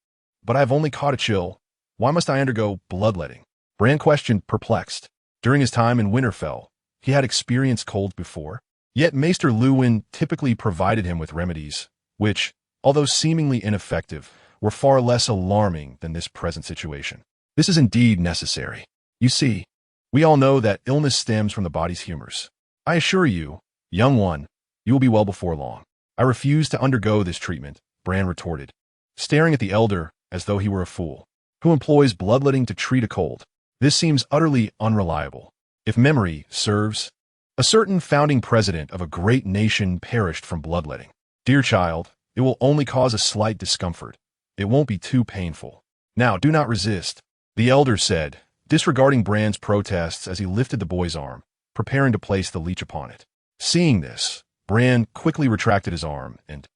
But I have only caught a chill. Why must I undergo bloodletting?" Bran questioned, perplexed. During his time in Winterfell, he had experienced colds before. Yet Maester Luwin typically provided him with remedies, which, although seemingly ineffective, were far less alarming than this present situation. "This is indeed necessary. You see, we all know that illness stems from the body's humors. I assure you, young one, you will be well before long." "I refuse to undergo this treatment," Bran retorted, staring at the elder as though he were a fool. "Who employs bloodletting to treat a cold? This seems utterly unreliable. If memory serves, a certain founding president of a great nation perished from bloodletting. Dear child, it will only cause a slight discomfort. It won't be too painful. Now, do not resist," the elder said, disregarding Bran's protests as he lifted the boy's arm, preparing to place the leech upon it. Seeing this, Bran quickly retracted his arm and,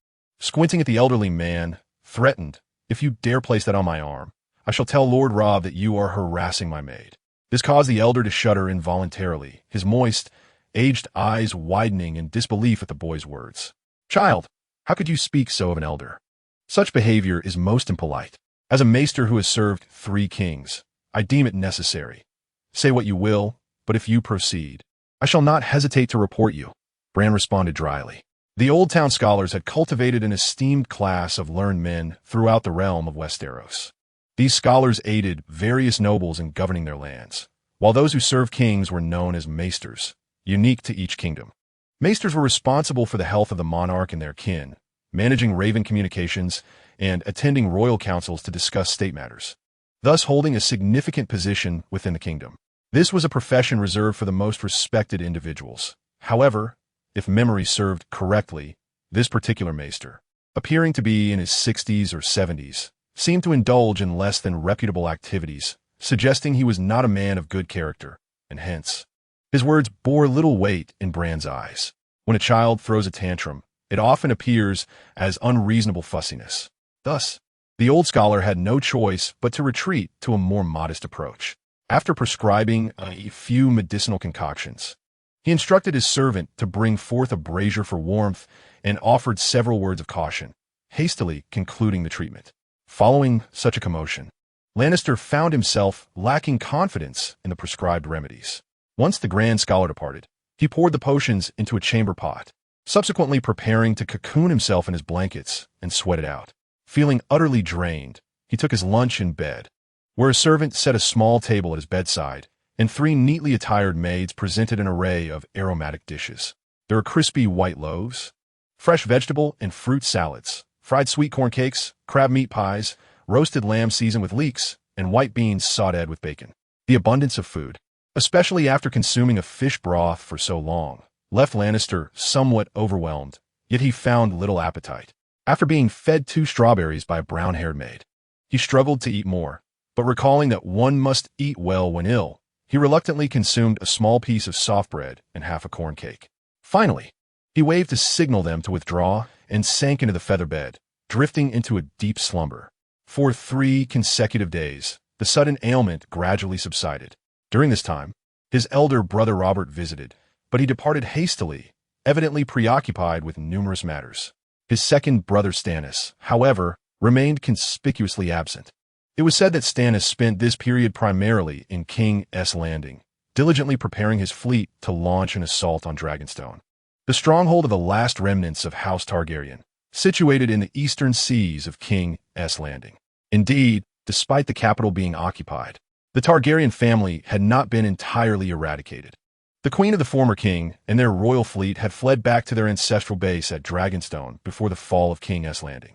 squinting at the elderly man, threatened, "If you dare place that on my arm, I shall tell Lord Robb that you are harassing my maid." This caused the elder to shudder involuntarily, his moist, aged eyes widening in disbelief at the boy's words. "Child, how could you speak so of an elder? Such behavior is most impolite. As a maester who has served 3 kings, I deem it necessary. Say what you will, but if you proceed, I shall not hesitate to report you," Bran responded dryly. The Old Town scholars had cultivated an esteemed class of learned men throughout the realm of Westeros. These scholars aided various nobles in governing their lands, while those who served kings were known as maesters, unique to each kingdom. Maesters were responsible for the health of the monarch and their kin, managing raven communications, and attending royal councils to discuss state matters, thus holding a significant position within the kingdom. This was a profession reserved for the most respected individuals. However, if memory served correctly, this particular maester, appearing to be in his 60s or 70s, seemed to indulge in less than reputable activities, suggesting he was not a man of good character, and hence, his words bore little weight in Bran's eyes. When a child throws a tantrum, it often appears as unreasonable fussiness. Thus, the old scholar had no choice but to retreat to a more modest approach. After prescribing a few medicinal concoctions, he instructed his servant to bring forth a brazier for warmth and offered several words of caution, hastily concluding the treatment. Following such a commotion, Lannister found himself lacking confidence in the prescribed remedies. Once the Grand Scholar departed, he poured the potions into a chamber pot, subsequently preparing to cocoon himself in his blankets and sweat it out. Feeling utterly drained, he took his lunch in bed, where a servant set a small table at his bedside, and 3 neatly attired maids presented an array of aromatic dishes. There were crispy white loaves, fresh vegetable and fruit salads, fried sweet corn cakes, crab meat pies, roasted lamb seasoned with leeks, and white beans sautéed with bacon. The abundance of food, especially after consuming a fish broth for so long, left Lannister somewhat overwhelmed, yet he found little appetite. After being fed 2 strawberries by a brown-haired maid, he struggled to eat more, but recalling that one must eat well when ill, he reluctantly consumed a small piece of soft bread and half a corn cake. Finally, he waved to signal them to withdraw and sank into the feather bed, drifting into a deep slumber. For 3 consecutive days, the sudden ailment gradually subsided. During this time, his elder brother Robert visited, but he departed hastily, evidently preoccupied with numerous matters. His second brother Stannis, however, remained conspicuously absent. It was said that Stannis spent this period primarily in King's Landing, diligently preparing his fleet to launch an assault on Dragonstone, the stronghold of the last remnants of House Targaryen, situated in the eastern seas of King's Landing. Indeed, despite the capital being occupied, the Targaryen family had not been entirely eradicated. The queen of the former king and their royal fleet had fled back to their ancestral base at Dragonstone before the fall of King's Landing.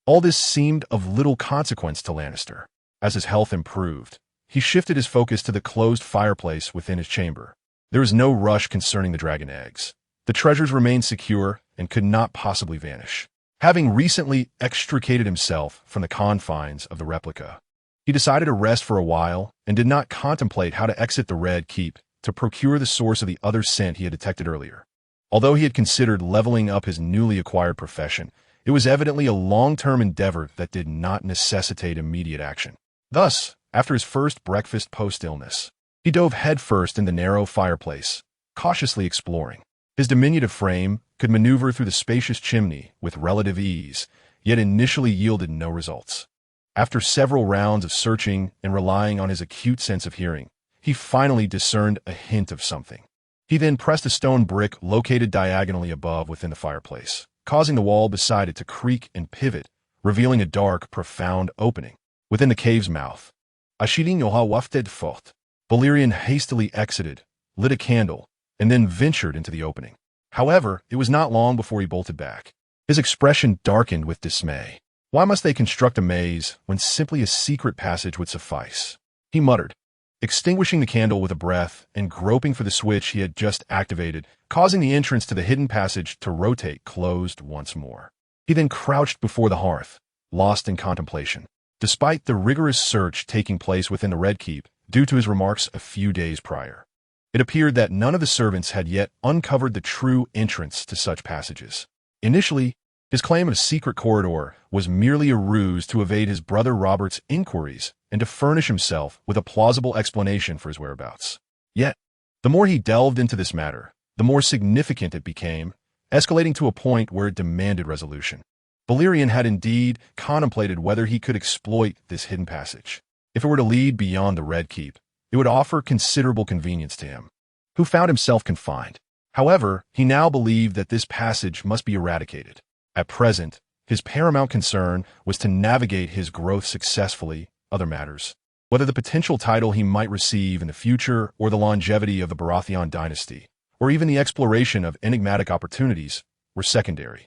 All this seemed of little consequence to Lannister. As his health improved, he shifted his focus to the closed fireplace within his chamber. There was no rush concerning the dragon eggs. The treasures remained secure and could not possibly vanish. Having recently extricated himself from the confines of the replica, he decided to rest for a while and did not contemplate how to exit the Red Keep to procure the source of the other scent he had detected earlier. Although he had considered leveling up his newly acquired profession, it was evidently a long-term endeavor that did not necessitate immediate action. Thus, after his first breakfast post-illness, he dove headfirst in the narrow fireplace, cautiously exploring. His diminutive frame could maneuver through the spacious chimney with relative ease, yet initially yielded no results. After several rounds of searching and relying on his acute sense of hearing, he finally discerned a hint of something. He then pressed a stone brick located diagonally above within the fireplace, causing the wall beside it to creak and pivot, revealing a dark, profound opening. Within the cave's mouth, Ashirin Yoha wafted fort. Balerion hastily exited, lit a candle, and then ventured into the opening. However, it was not long before he bolted back. His expression darkened with dismay. Why must they construct a maze when simply a secret passage would suffice? He muttered, extinguishing the candle with a breath and groping for the switch he had just activated, causing the entrance to the hidden passage to rotate closed once more. He then crouched before the hearth, lost in contemplation. Despite the rigorous search taking place within the Red Keep due to his remarks a few days prior, it appeared that none of the servants had yet uncovered the true entrance to such passages. Initially, his claim of a secret corridor was merely a ruse to evade his brother Robert's inquiries and to furnish himself with a plausible explanation for his whereabouts. Yet, the more he delved into this matter, the more significant it became, escalating to a point where it demanded resolution. Balerion had indeed contemplated whether he could exploit this hidden passage. If it were to lead beyond the Red Keep, it would offer considerable convenience to him, who found himself confined. However, he now believed that this passage must be eradicated. At present, his paramount concern was to navigate his growth successfully. Other matters, whether the potential title he might receive in the future or the longevity of the Baratheon dynasty, or even the exploration of enigmatic opportunities, were secondary.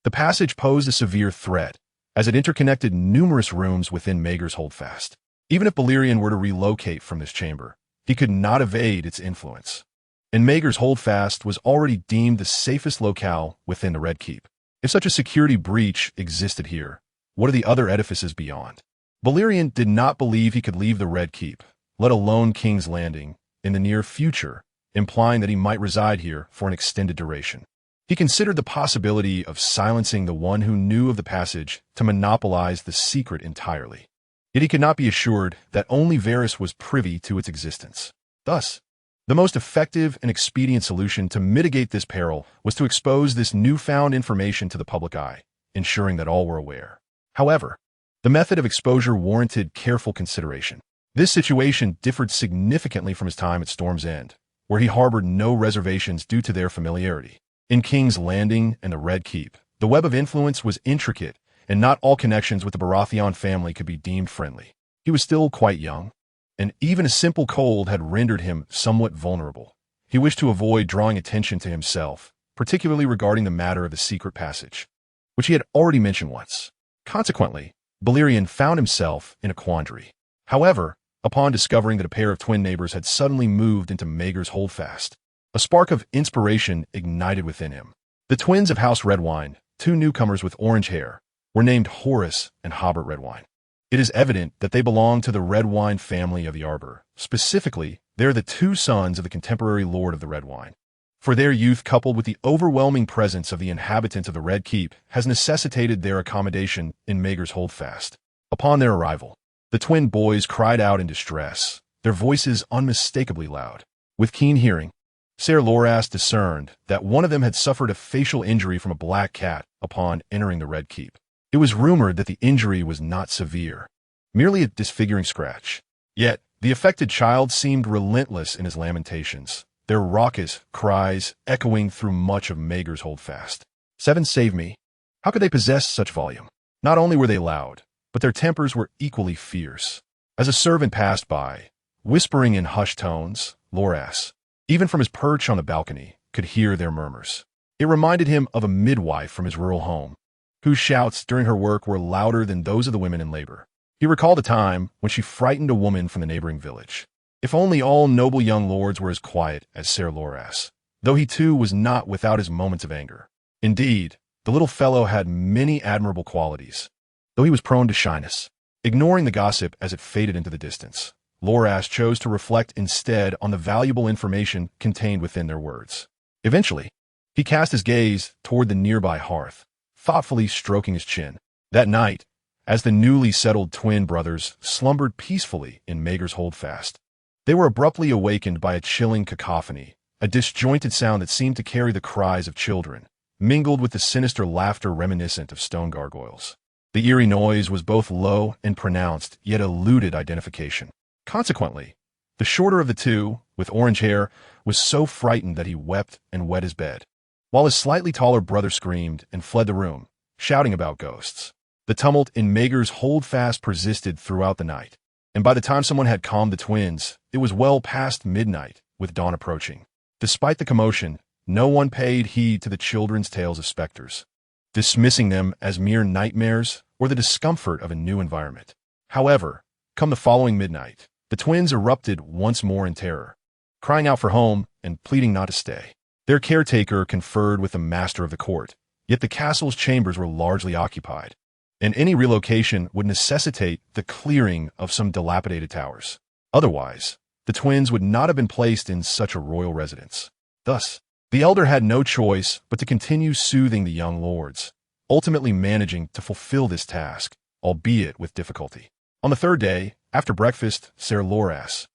The passage posed a severe threat, as it interconnected numerous rooms within Maegor's Holdfast. Even if Balerion were to relocate from this chamber, he could not evade its influence. And Maegor's Holdfast was already deemed the safest locale within the Red Keep. If such a security breach existed here, what are the other edifices beyond? Balerion did not believe he could leave the Red Keep, let alone King's Landing, in the near future, implying that he might reside here for an extended duration. He considered the possibility of silencing the one who knew of the passage to monopolize the secret entirely. Yet he could not be assured that only Varys was privy to its existence. Thus, the most effective and expedient solution to mitigate this peril was to expose this newfound information to the public eye, ensuring that all were aware. However, the method of exposure warranted careful consideration. This situation differed significantly from his time at Storm's End, where he harbored no reservations due to their familiarity. In King's Landing and the Red Keep, the web of influence was intricate, and not all connections with the Baratheon family could be deemed friendly. He was still quite young, and even a simple cold had rendered him somewhat vulnerable. He wished to avoid drawing attention to himself, particularly regarding the matter of the secret passage, which he had already mentioned once. Consequently, Balerion found himself in a quandary. However, upon discovering that a pair of twin neighbors had suddenly moved into Maegor's Holdfast, a spark of inspiration ignited within him. The twins of House Redwine, two newcomers with orange hair, were named Horace and Hobart Redwine. It is evident that they belong to the Redwine family of the Arbor. Specifically, they are the two sons of the contemporary Lord of the Redwine. For their youth, coupled with the overwhelming presence of the inhabitants of the Red Keep, has necessitated their accommodation in Maegor's Holdfast. Upon their arrival, the twin boys cried out in distress, their voices unmistakably loud. With keen hearing, Ser Loras discerned that one of them had suffered a facial injury from a black cat upon entering the Red Keep. It was rumored that the injury was not severe, merely a disfiguring scratch. Yet, the affected child seemed relentless in his lamentations, their raucous cries echoing through much of Maegor's Holdfast. "Seven, save me." How could they possess such volume? Not only were they loud, but their tempers were equally fierce. As a servant passed by, whispering in hushed tones, Loras, even from his perch on the balcony, could hear their murmurs. It reminded him of a midwife from his rural home, whose shouts during her work were louder than those of the women in labor. He recalled a time when she frightened a woman from the neighboring village. If only all noble young lords were as quiet as Ser Loras, though he too was not without his moments of anger. Indeed, the little fellow had many admirable qualities, though he was prone to shyness. Ignoring the gossip as it faded into the distance, Loras chose to reflect instead on the valuable information contained within their words. Eventually, he cast his gaze toward the nearby hearth, thoughtfully stroking his chin. That night, as the newly settled twin brothers slumbered peacefully in Maegor's holdfast, they were abruptly awakened by a chilling cacophony, a disjointed sound that seemed to carry the cries of children, mingled with the sinister laughter reminiscent of stone gargoyles. The eerie noise was both low and pronounced, yet eluded identification. Consequently, the shorter of the two, with orange hair, was so frightened that he wept and wet his bed, while his slightly taller brother screamed and fled the room, shouting about ghosts. The tumult in Maegor's holdfast persisted throughout the night, and by the time someone had calmed the twins, it was well past midnight, with dawn approaching. Despite the commotion, no one paid heed to the children's tales of specters, dismissing them as mere nightmares or the discomfort of a new environment. However, come the following midnight, the twins erupted once more in terror, crying out for home and pleading not to stay. Their caretaker conferred with the master of the court, yet the castle's chambers were largely occupied, and any relocation would necessitate the clearing of some dilapidated towers. Otherwise, the twins would not have been placed in such a royal residence. Thus, the elder had no choice but to continue soothing the young lords, ultimately managing to fulfill this task, albeit with difficulty. On the third day, after breakfast, Ser Loras,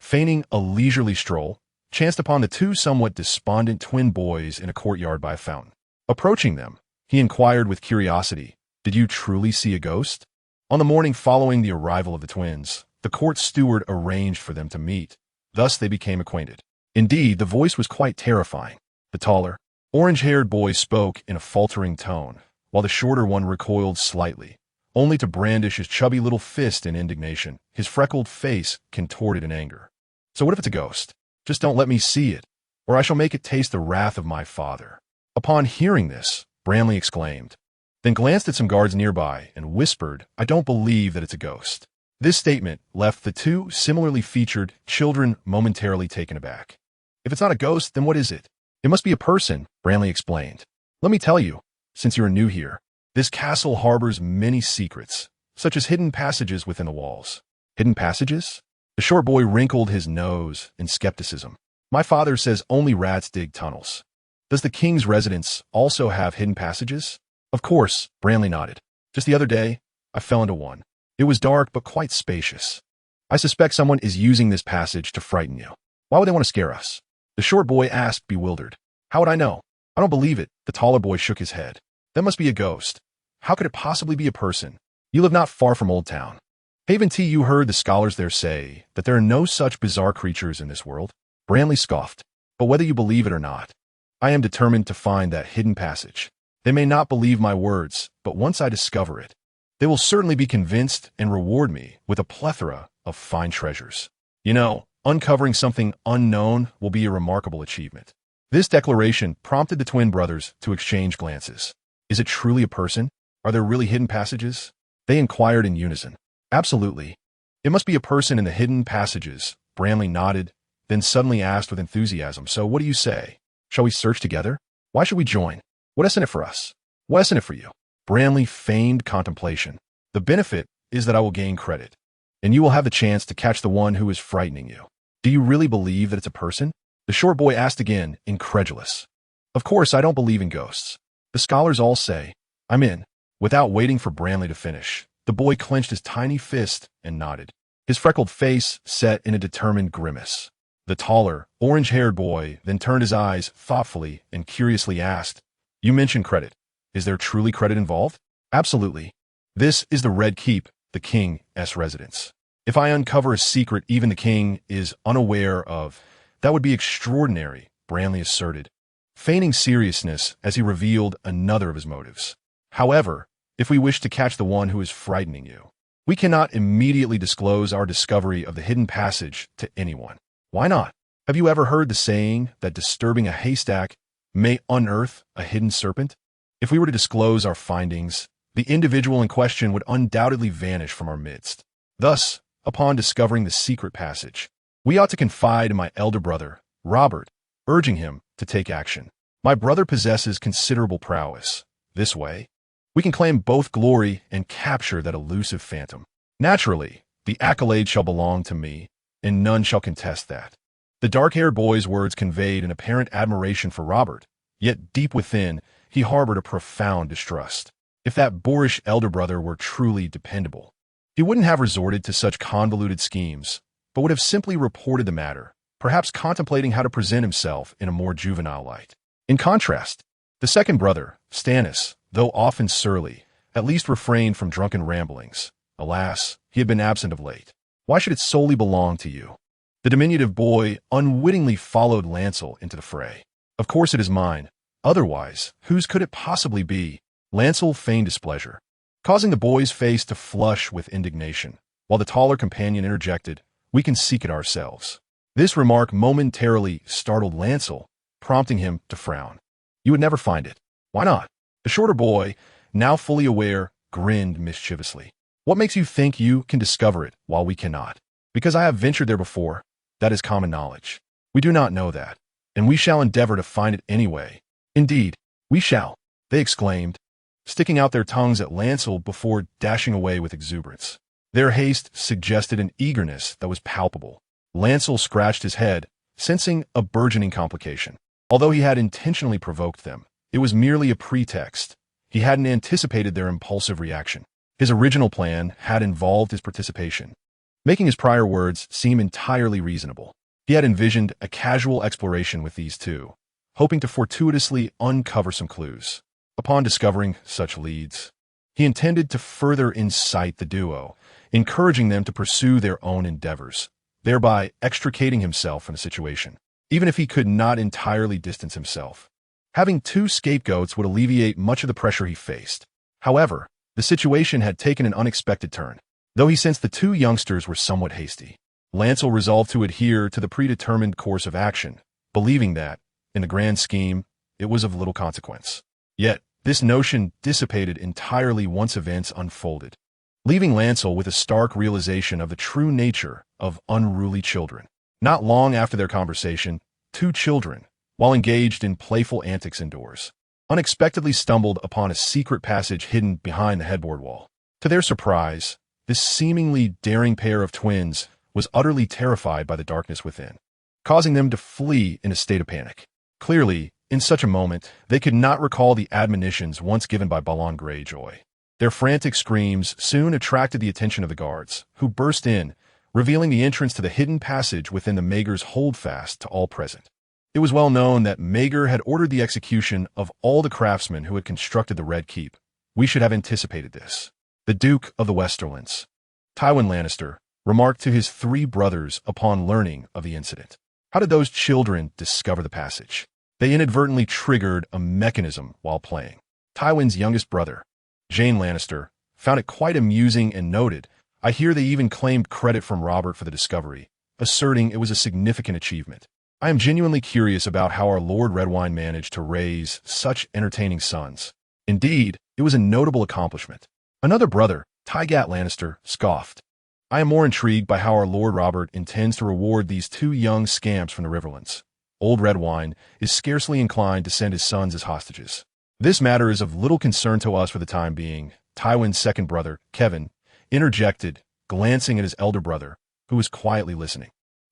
feigning a leisurely stroll, chanced upon the two somewhat despondent twin boys in a courtyard by a fountain. Approaching them, he inquired with curiosity, "Did you truly see a ghost?" On the morning following the arrival of the twins, the court steward arranged for them to meet. Thus they became acquainted. Indeed, the voice was quite terrifying. The taller, orange-haired boy spoke in a faltering tone, while the shorter one recoiled slightly, only to brandish his chubby little fist in indignation, his freckled face contorted in anger. "So what if it's a ghost? Just don't let me see it, or I shall make it taste the wrath of my father." Upon hearing this, Renly exclaimed, then glanced at some guards nearby and whispered, "I don't believe that it's a ghost." This statement left the two similarly featured children momentarily taken aback. "If it's not a ghost, then what is it?" "It must be a person," Renly explained. "Let me tell you, since you are new here, this castle harbors many secrets, such as hidden passages within the walls." "Hidden passages?" The short boy wrinkled his nose in skepticism. "My father says only rats dig tunnels. Does the king's residence also have hidden passages?" "Of course," Renly nodded. "Just the other day, I fell into one. It was dark but quite spacious. I suspect someone is using this passage to frighten you." "Why would they want to scare us?" The short boy asked, bewildered. "How would I know? I don't believe it." The taller boy shook his head. "That must be a ghost. How could it possibly be a person? You live not far from Old Town. Haven't you heard the scholars there say that there are no such bizarre creatures in this world?" Renly scoffed. "But whether you believe it or not, I am determined to find that hidden passage. They may not believe my words, but once I discover it, they will certainly be convinced and reward me with a plethora of fine treasures. You know, uncovering something unknown will be a remarkable achievement." This declaration prompted the twin brothers to exchange glances. "Is it truly a person? Are there really hidden passages?" They inquired in unison. "Absolutely. It must be a person in the hidden passages." Renly nodded, then suddenly asked with enthusiasm, "So what do you say? Shall we search together? Why should we join? What's in it for us? What's in it for you?" Renly feigned contemplation. "The benefit is that I will gain credit, and you will have the chance to catch the one who is frightening you." "Do you really believe that it's a person?" the short boy asked again, incredulous. "Of course I don't believe in ghosts. The scholars all say, I'm in." Without waiting for Renly to finish, the boy clenched his tiny fist and nodded, his freckled face set in a determined grimace. The taller, orange-haired boy then turned his eyes thoughtfully and curiously asked, "You mentioned credit. Is there truly credit involved?" "Absolutely. This is the Red Keep, the king's residence. If I uncover a secret even the king is unaware of, that would be extraordinary," Renly asserted, feigning seriousness as he revealed another of his motives. "However, if we wish to catch the one who is frightening you, we cannot immediately disclose our discovery of the hidden passage to anyone." "Why not? Have you ever heard the saying that disturbing a haystack may unearth a hidden serpent? If we were to disclose our findings, the individual in question would undoubtedly vanish from our midst. Thus, upon discovering the secret passage, we ought to confide in my elder brother, Robert, urging him to take action. My brother possesses considerable prowess. This way, we can claim both glory and capture that elusive phantom. Naturally, the accolade shall belong to me, and none shall contest that. The dark-haired boy's words conveyed an apparent admiration for Robert, yet deep within, he harbored a profound distrust. If that boorish elder brother were truly dependable, he wouldn't have resorted to such convoluted schemes, but would have simply reported the matter, perhaps contemplating how to present himself in a more juvenile light. In contrast, the second brother, Stannis, though often surly, at least refrained from drunken ramblings. Alas, he had been absent of late. Why should it solely belong to you? The diminutive boy unwittingly followed Lancel into the fray. Of course it is mine. Otherwise, whose could it possibly be? Lancel feigned displeasure, causing the boy's face to flush with indignation, while the taller companion interjected, "We can seek it ourselves." This remark momentarily startled Lancel, prompting him to frown. "You would never find it." "Why not?" The shorter boy, now fully aware, grinned mischievously. "What makes you think you can discover it while we cannot?" "Because I have ventured there before. That is common knowledge. We do not know that, and we shall endeavor to find it anyway." "Indeed, we shall," they exclaimed, sticking out their tongues at Lancel before dashing away with exuberance. Their haste suggested an eagerness that was palpable. Lancel scratched his head, sensing a burgeoning complication. Although he had intentionally provoked them, it was merely a pretext. He hadn't anticipated their impulsive reaction. His original plan had involved his participation, making his prior words seem entirely reasonable. He had envisioned a casual exploration with these two, hoping to fortuitously uncover some clues. Upon discovering such leads, he intended to further incite the duo, encouraging them to pursue their own endeavors, thereby extricating himself from the situation, even if he could not entirely distance himself. Having two scapegoats would alleviate much of the pressure he faced. However, the situation had taken an unexpected turn. Though he sensed the two youngsters were somewhat hasty, Lancel resolved to adhere to the predetermined course of action, believing that, in the grand scheme, it was of little consequence. Yet, this notion dissipated entirely once events unfolded, leaving Lancel with a stark realization of the true nature of unruly children. Not long after their conversation, two children, while engaged in playful antics indoors, unexpectedly stumbled upon a secret passage hidden behind the headboard wall. To their surprise, this seemingly daring pair of twins was utterly terrified by the darkness within, causing them to flee in a state of panic. Clearly, in such a moment, they could not recall the admonitions once given by Balon Greyjoy. Their frantic screams soon attracted the attention of the guards, who burst in, revealing the entrance to the hidden passage within the Maegor's holdfast to all present. It was well known that Maegor had ordered the execution of all the craftsmen who had constructed the Red Keep. We should have anticipated this. The Duke of the Westerlands, Tywin Lannister, remarked to his three brothers upon learning of the incident. How did those children discover the passage? They inadvertently triggered a mechanism while playing. Tywin's youngest brother, Jaime Lannister, found it quite amusing and noted, "I hear they even claimed credit from Robert for the discovery, asserting it was a significant achievement. I am genuinely curious about how our Lord Redwine managed to raise such entertaining sons. Indeed, it was a notable accomplishment." Another brother, Tygat Lannister, scoffed. "I am more intrigued by how our Lord Robert intends to reward these two young scamps from the Riverlands. Old Redwine is scarcely inclined to send his sons as hostages. This matter is of little concern to us for the time being," Tywin's second brother, Kevin, interjected, glancing at his elder brother, who was quietly listening.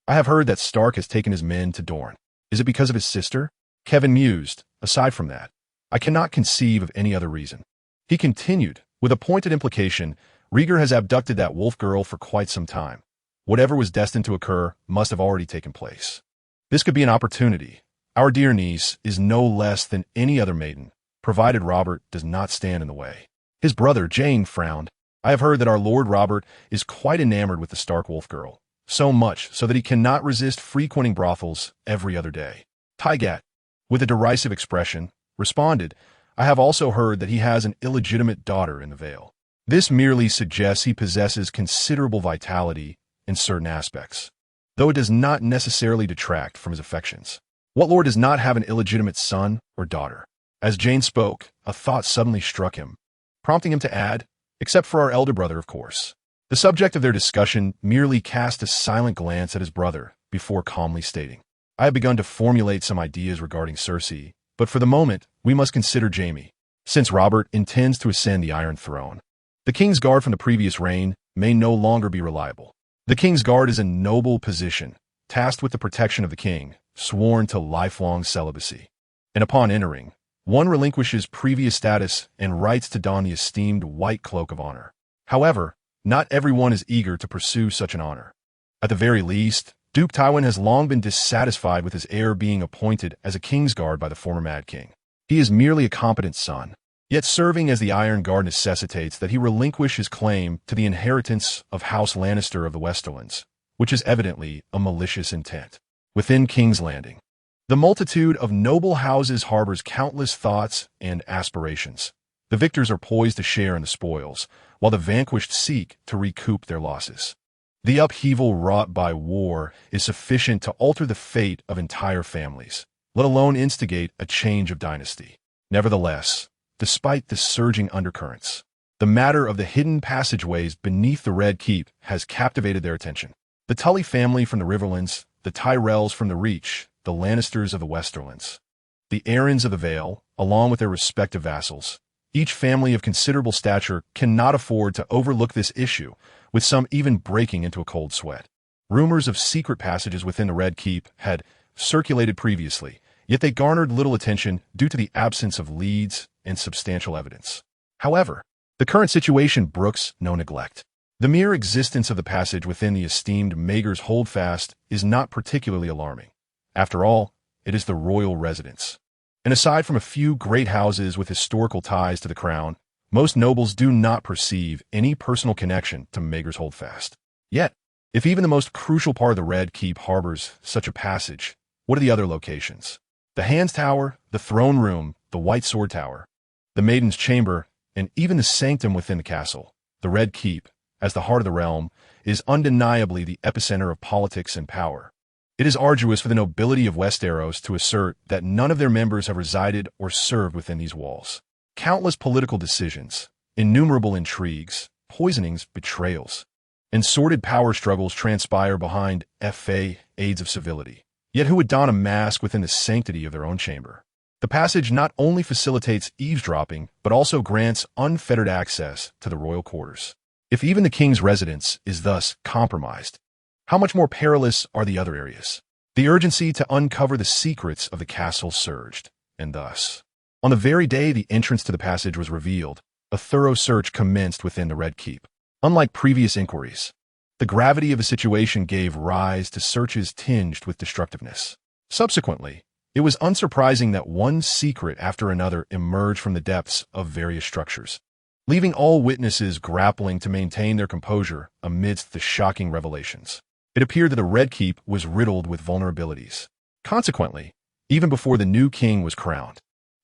"I have heard that Stark has taken his men to Dorne. Is it because of his sister?" Kevin mused. "Aside from that, I cannot conceive of any other reason." He continued, with a pointed implication, "Rhaegar has abducted that wolf girl for quite some time. Whatever was destined to occur must have already taken place. This could be an opportunity. Our dear niece is no less than any other maiden, provided Robert does not stand in the way." His brother, Jane, frowned. "I have heard that our Lord Robert is quite enamored with the Stark wolf girl, so much so that he cannot resist frequenting brothels every other day." Tygat, with a derisive expression, responded, "I have also heard that he has an illegitimate daughter in the Vale. This merely suggests he possesses considerable vitality in certain aspects, though it does not necessarily detract from his affections. What lord does not have an illegitimate son or daughter?" As Jane spoke, a thought suddenly struck him, prompting him to add, "Except for our elder brother, of course." The subject of their discussion merely cast a silent glance at his brother before calmly stating, I have begun to formulate some ideas regarding Cersei, but for the moment, we must consider Jaime, since Robert intends to ascend the Iron Throne. The King's Guard from the previous reign may no longer be reliable. The King's Guard is a noble position, tasked with the protection of the king, sworn to lifelong celibacy. And upon entering, one relinquishes previous status and rights to don the esteemed white cloak of honor. However, not everyone is eager to pursue such an honor. At the very least, Duke Tywin has long been dissatisfied with his heir being appointed as a Kingsguard by the former Mad King. He is merely a competent son, yet serving as the Iron Guard necessitates that he relinquish his claim to the inheritance of House Lannister of the Westerlands, which is evidently a malicious intent. Within King's Landing, the multitude of noble houses harbors countless thoughts and aspirations. The victors are poised to share in the spoils, while the vanquished seek to recoup their losses. The upheaval wrought by war is sufficient to alter the fate of entire families, let alone instigate a change of dynasty. Nevertheless, despite the surging undercurrents, the matter of the hidden passageways beneath the Red Keep has captivated their attention. The Tully family from the Riverlands, the Tyrells from the Reach, the Lannisters of the Westerlands, the Arryns of the Vale, along with their respective vassals. Each family of considerable stature cannot afford to overlook this issue, with some even breaking into a cold sweat. Rumors of secret passages within the Red Keep had circulated previously, yet they garnered little attention due to the absence of leads and substantial evidence. However, the current situation brooks no neglect. The mere existence of the passage within the esteemed Maegor's Holdfast is not particularly alarming. After all, it is the royal residence. And aside from a few great houses with historical ties to the crown, most nobles do not perceive any personal connection to Maegor's Holdfast. Yet, if even the most crucial part of the Red Keep harbors such a passage, what are the other locations? The Hand's Tower, the Throne Room, the White Sword Tower, the Maiden's Chamber, and even the sanctum within the castle. The Red Keep, as the heart of the realm, is undeniably the epicenter of politics and power. It is arduous for the nobility of Westeros to assert that none of their members have resided or served within these walls. Countless political decisions, innumerable intrigues, poisonings, betrayals, and sordid power struggles transpire behind aides of civility. Yet who would don a mask within the sanctity of their own chamber? The passage not only facilitates eavesdropping, but also grants unfettered access to the royal quarters. If even the king's residence is thus compromised, how much more perilous are the other areas? The urgency to uncover the secrets of the castle surged, and thus, on the very day the entrance to the passage was revealed, a thorough search commenced within the Red Keep. Unlike previous inquiries, the gravity of the situation gave rise to searches tinged with destructiveness. Subsequently, it was unsurprising that one secret after another emerged from the depths of various structures, leaving all witnesses grappling to maintain their composure amidst the shocking revelations. It appeared that the Red Keep was riddled with vulnerabilities. Consequently, even before the new king was crowned,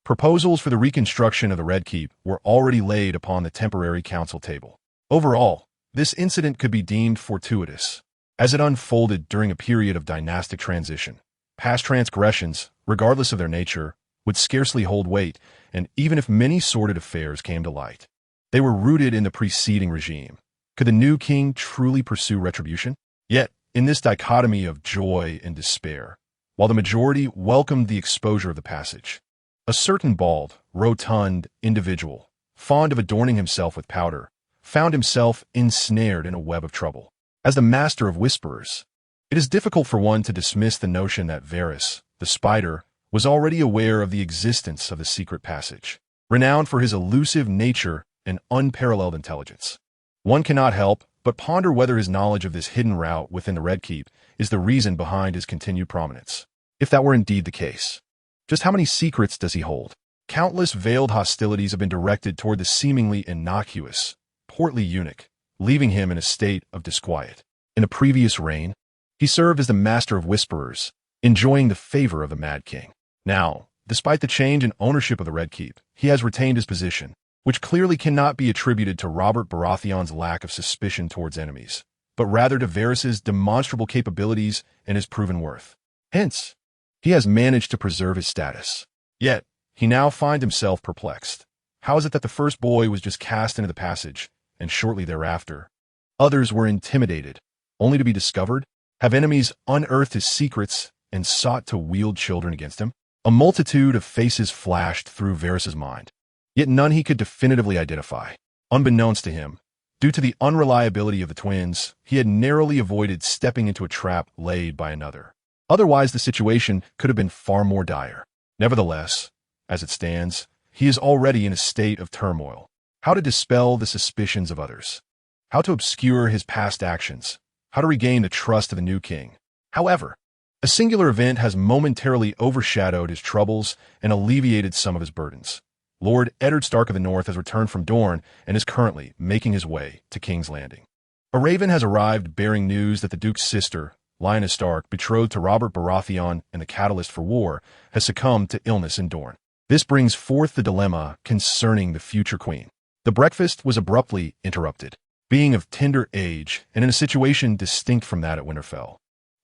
proposals for the reconstruction of the Red Keep were already laid upon the temporary council table. Overall, this incident could be deemed fortuitous, as it unfolded during a period of dynastic transition. Past transgressions, regardless of their nature, would scarcely hold weight, and even if many sordid affairs came to light, they were rooted in the preceding regime. Could the new king truly pursue retribution? Yet, in this dichotomy of joy and despair, while the majority welcomed the exposure of the passage, a certain bald, rotund individual, fond of adorning himself with powder, found himself ensnared in a web of trouble. As the master of whisperers, it is difficult for one to dismiss the notion that Varys, the spider, was already aware of the existence of the secret passage. Renowned for his elusive nature and unparalleled intelligence, one cannot help but ponder whether his knowledge of this hidden route within the Red Keep is the reason behind his continued prominence. If that were indeed the case, just how many secrets does he hold? Countless veiled hostilities have been directed toward the seemingly innocuous, portly eunuch, leaving him in a state of disquiet. In a previous reign, he served as the master of whisperers, enjoying the favor of the Mad King. Now, despite the change in ownership of the Red Keep, he has retained his position, which clearly cannot be attributed to Robert Baratheon's lack of suspicion towards enemies, but rather to Varys' demonstrable capabilities and his proven worth. Hence, he has managed to preserve his status. Yet, he now finds himself perplexed. How is it that the first boy was just cast into the passage, and shortly thereafter, others were intimidated, only to be discovered? Have enemies unearthed his secrets and sought to wield children against him? A multitude of faces flashed through Varys's mind, yet none he could definitively identify. Unbeknownst to him, due to the unreliability of the twins, he had narrowly avoided stepping into a trap laid by another. Otherwise, the situation could have been far more dire. Nevertheless, as it stands, he is already in a state of turmoil. How to dispel the suspicions of others? How to obscure his past actions? How to regain the trust of the new king? However, a singular event has momentarily overshadowed his troubles and alleviated some of his burdens. Lord Eddard Stark of the North has returned from Dorne and is currently making his way to King's Landing. A raven has arrived bearing news that the Duke's sister, Lyanna Stark, betrothed to Robert Baratheon and the catalyst for war, has succumbed to illness in Dorne. This brings forth the dilemma concerning the future queen. The breakfast was abruptly interrupted. Being of tender age and in a situation distinct from that at Winterfell,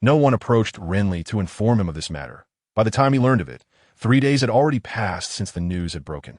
no one approached Renly to inform him of this matter. By the time he learned of it, 3 days had already passed since the news had broken.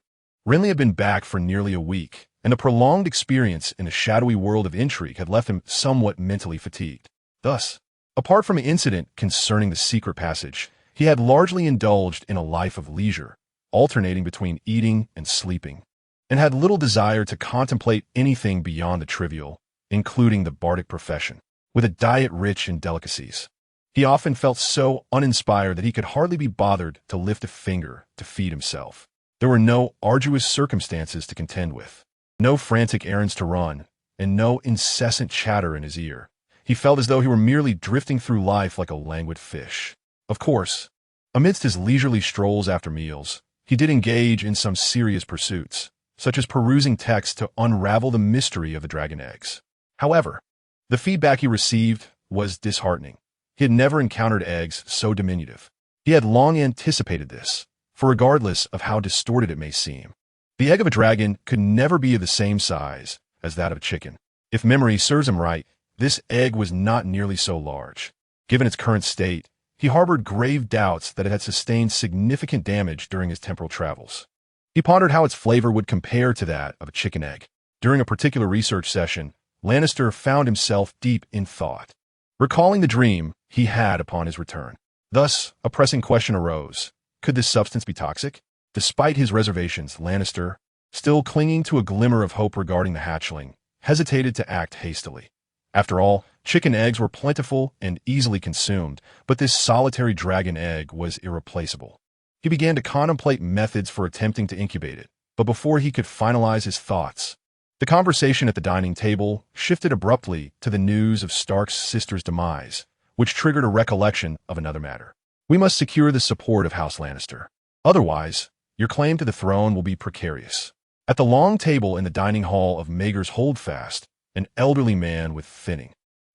Renly had been back for nearly a week, and the prolonged experience in the shadowy world of intrigue had left him somewhat mentally fatigued. Thus, apart from an incident concerning the secret passage, he had largely indulged in a life of leisure, alternating between eating and sleeping, and had little desire to contemplate anything beyond the trivial, including the bardic profession. With a diet rich in delicacies, he often felt so uninspired that he could hardly be bothered to lift a finger to feed himself. There were no arduous circumstances to contend with, no frantic errands to run, and no incessant chatter in his ear. He felt as though he were merely drifting through life like a languid fish. Of course, amidst his leisurely strolls after meals, he did engage in some serious pursuits, such as perusing texts to unravel the mystery of the dragon eggs. However, the feedback he received was disheartening. He had never encountered eggs so diminutive. He had long anticipated this, for regardless of how distorted it may seem, the egg of a dragon could never be of the same size as that of a chicken. If memory serves him right, this egg was not nearly so large. Given its current state, he harbored grave doubts that it had sustained significant damage during his temporal travels. He pondered how its flavor would compare to that of a chicken egg. During a particular research session, Lannister found himself deep in thought, recalling the dream he had upon his return. Thus, a pressing question arose. Could this substance be toxic? Despite his reservations, Lannister, still clinging to a glimmer of hope regarding the hatchling, hesitated to act hastily. After all, chicken eggs were plentiful and easily consumed, but this solitary dragon egg was irreplaceable. He began to contemplate methods for attempting to incubate it, but before he could finalize his thoughts, the conversation at the dining table shifted abruptly to the news of Stark's sister's demise, which triggered a recollection of another matter. We must secure the support of House Lannister. Otherwise, your claim to the throne will be precarious. At the long table in the dining hall of Maegor's Holdfast, an elderly man with thinning,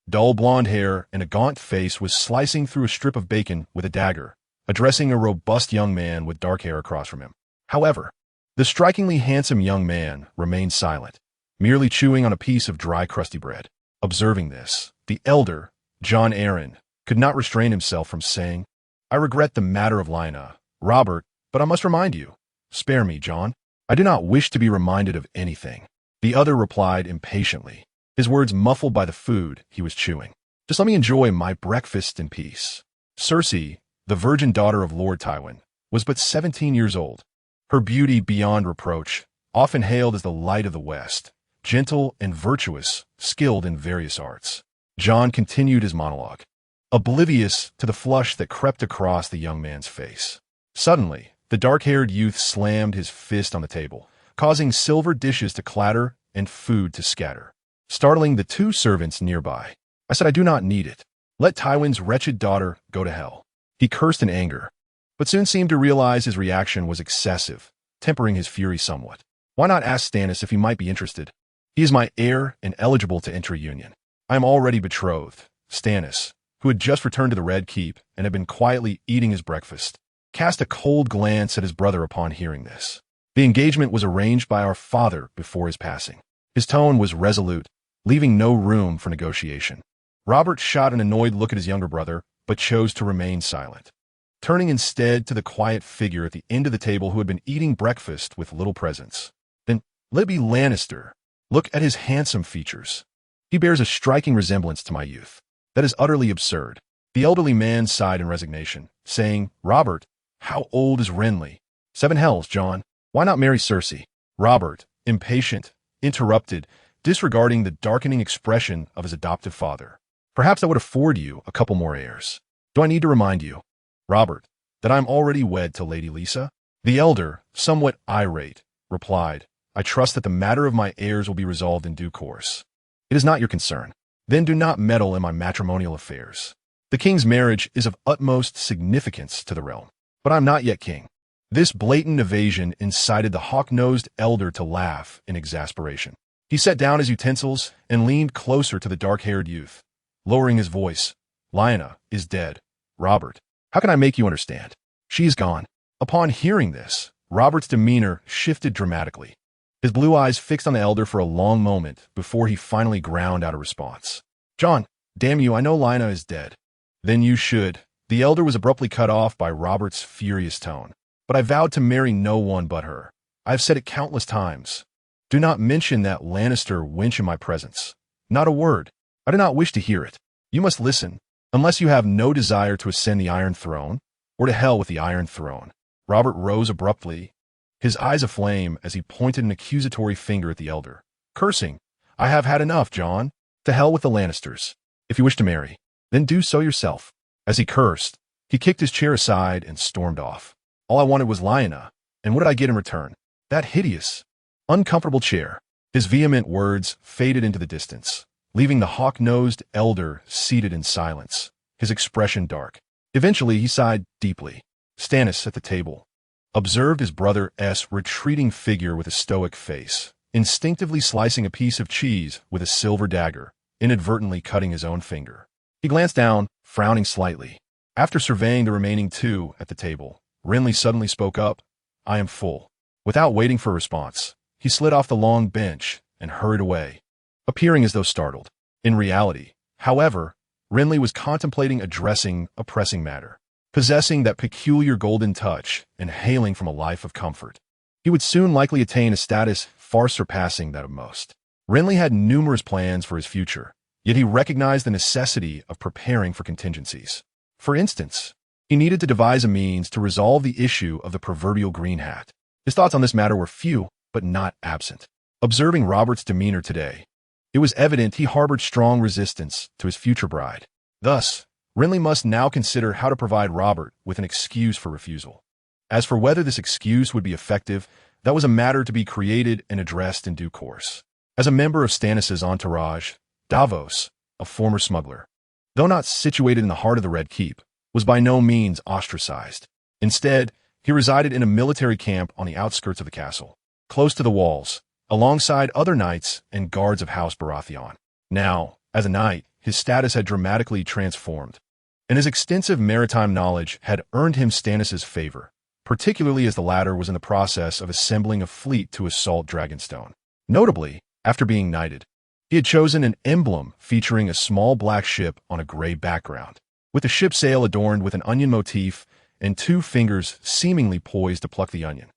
dull blonde hair and a gaunt face was slicing through a strip of bacon with a dagger, addressing a robust young man with dark hair across from him. However, the strikingly handsome young man remained silent, merely chewing on a piece of dry, crusty bread. Observing this, the elder, Jon Arryn, could not restrain himself from saying, "I regret the matter of Lyanna, Robert, but I must remind you. Spare me, Jon. I do not wish to be reminded of anything." The other replied impatiently, his words muffled by the food he was chewing. "Just let me enjoy my breakfast in peace." Cersei, the virgin daughter of Lord Tywin, was but 17 years old. Her beauty beyond reproach, often hailed as the light of the West, gentle and virtuous, skilled in various arts. Jon continued his monologue, oblivious to the flush that crept across the young man's face. Suddenly, the dark-haired youth slammed his fist on the table, causing silver dishes to clatter and food to scatter, startling the two servants nearby. "I said I do not need it. Let Tywin's wretched daughter go to hell." He cursed in anger, but soon seemed to realize his reaction was excessive, tempering his fury somewhat. "Why not ask Stannis if he might be interested? He is my heir and eligible to enter union. I am already betrothed." Stannis, who had just returned to the Red Keep and had been quietly eating his breakfast, cast a cold glance at his brother upon hearing this. "The engagement was arranged by our father before his passing." His tone was resolute, leaving no room for negotiation. Robert shot an annoyed look at his younger brother, but chose to remain silent, turning instead to the quiet figure at the end of the table who had been eating breakfast with little presence. "Then Libby Lannister. Look at his handsome features. He bears a striking resemblance to my youth. That is utterly absurd. The elderly man sighed in resignation, saying, "Robert, how old is Renly?" "7 hells, John. Why not marry Cersei?" Robert, impatient, interrupted, disregarding the darkening expression of his adoptive father. "Perhaps that would afford you a couple more heirs. Do I need to remind you, Robert, that I am already wed to Lady Lisa?" The elder, somewhat irate, replied, "I trust that the matter of my heirs will be resolved in due course. It is not your concern. Then do not meddle in my matrimonial affairs. The king's marriage is of utmost significance to the realm, but I am not yet king." This blatant evasion incited the hawk-nosed elder to laugh in exasperation. He set down his utensils and leaned closer to the dark-haired youth, lowering his voice. "Lyanna is dead, Robert. How can I make you understand? She is gone." Upon hearing this, Robert's demeanor shifted dramatically. His blue eyes fixed on the elder for a long moment before he finally ground out a response. "John, damn you, I know Lyanna is dead." "Then you should." The elder was abruptly cut off by Robert's furious tone. "But I vowed to marry no one but her. I have said it countless times. Do not mention that Lannister wench in my presence. Not a word. I do not wish to hear it. You must listen, unless you have no desire to ascend the Iron Throne, or to hell with the Iron Throne." Robert rose abruptly, his eyes aflame as he pointed an accusatory finger at the elder, cursing, "I have had enough, John. To hell with the Lannisters. If you wish to marry, then do so yourself." As he cursed, he kicked his chair aside and stormed off. All I wanted was Lyanna, and what did I get in return? That hideous, uncomfortable chair. His vehement words faded into the distance, leaving the hawk-nosed elder seated in silence, his expression dark. Eventually, he sighed deeply. Stannis, at the table, observed his brother's retreating figure with a stoic face, instinctively slicing a piece of cheese with a silver dagger, inadvertently cutting his own finger. He glanced down, frowning slightly. After surveying the remaining two at the table, Renly suddenly spoke up, "I am full." Without waiting for a response, he slid off the long bench and hurried away, appearing as though startled. In reality, however, Renly was contemplating addressing a pressing matter. Possessing that peculiar golden touch and hailing from a life of comfort, he would soon likely attain a status far surpassing that of most. Renly had numerous plans for his future, yet he recognized the necessity of preparing for contingencies. For instance, he needed to devise a means to resolve the issue of the proverbial green hat. His thoughts on this matter were few, but not absent. Observing Robert's demeanor today, it was evident he harbored strong resistance to his future bride. Thus, Renly must now consider how to provide Robert with an excuse for refusal. As for whether this excuse would be effective, that was a matter to be created and addressed in due course. As a member of Stannis' entourage, Davos, a former smuggler, though not situated in the heart of the Red Keep, was by no means ostracized. Instead, he resided in a military camp on the outskirts of the castle, close to the walls, alongside other knights and guards of House Baratheon. Now, as a knight, his status had dramatically transformed, and his extensive maritime knowledge had earned him Stannis' favor, particularly as the latter was in the process of assembling a fleet to assault Dragonstone. Notably, after being knighted, he had chosen an emblem featuring a small black ship on a gray background, with the ship's sail adorned with an onion motif and 2 fingers seemingly poised to pluck the onion,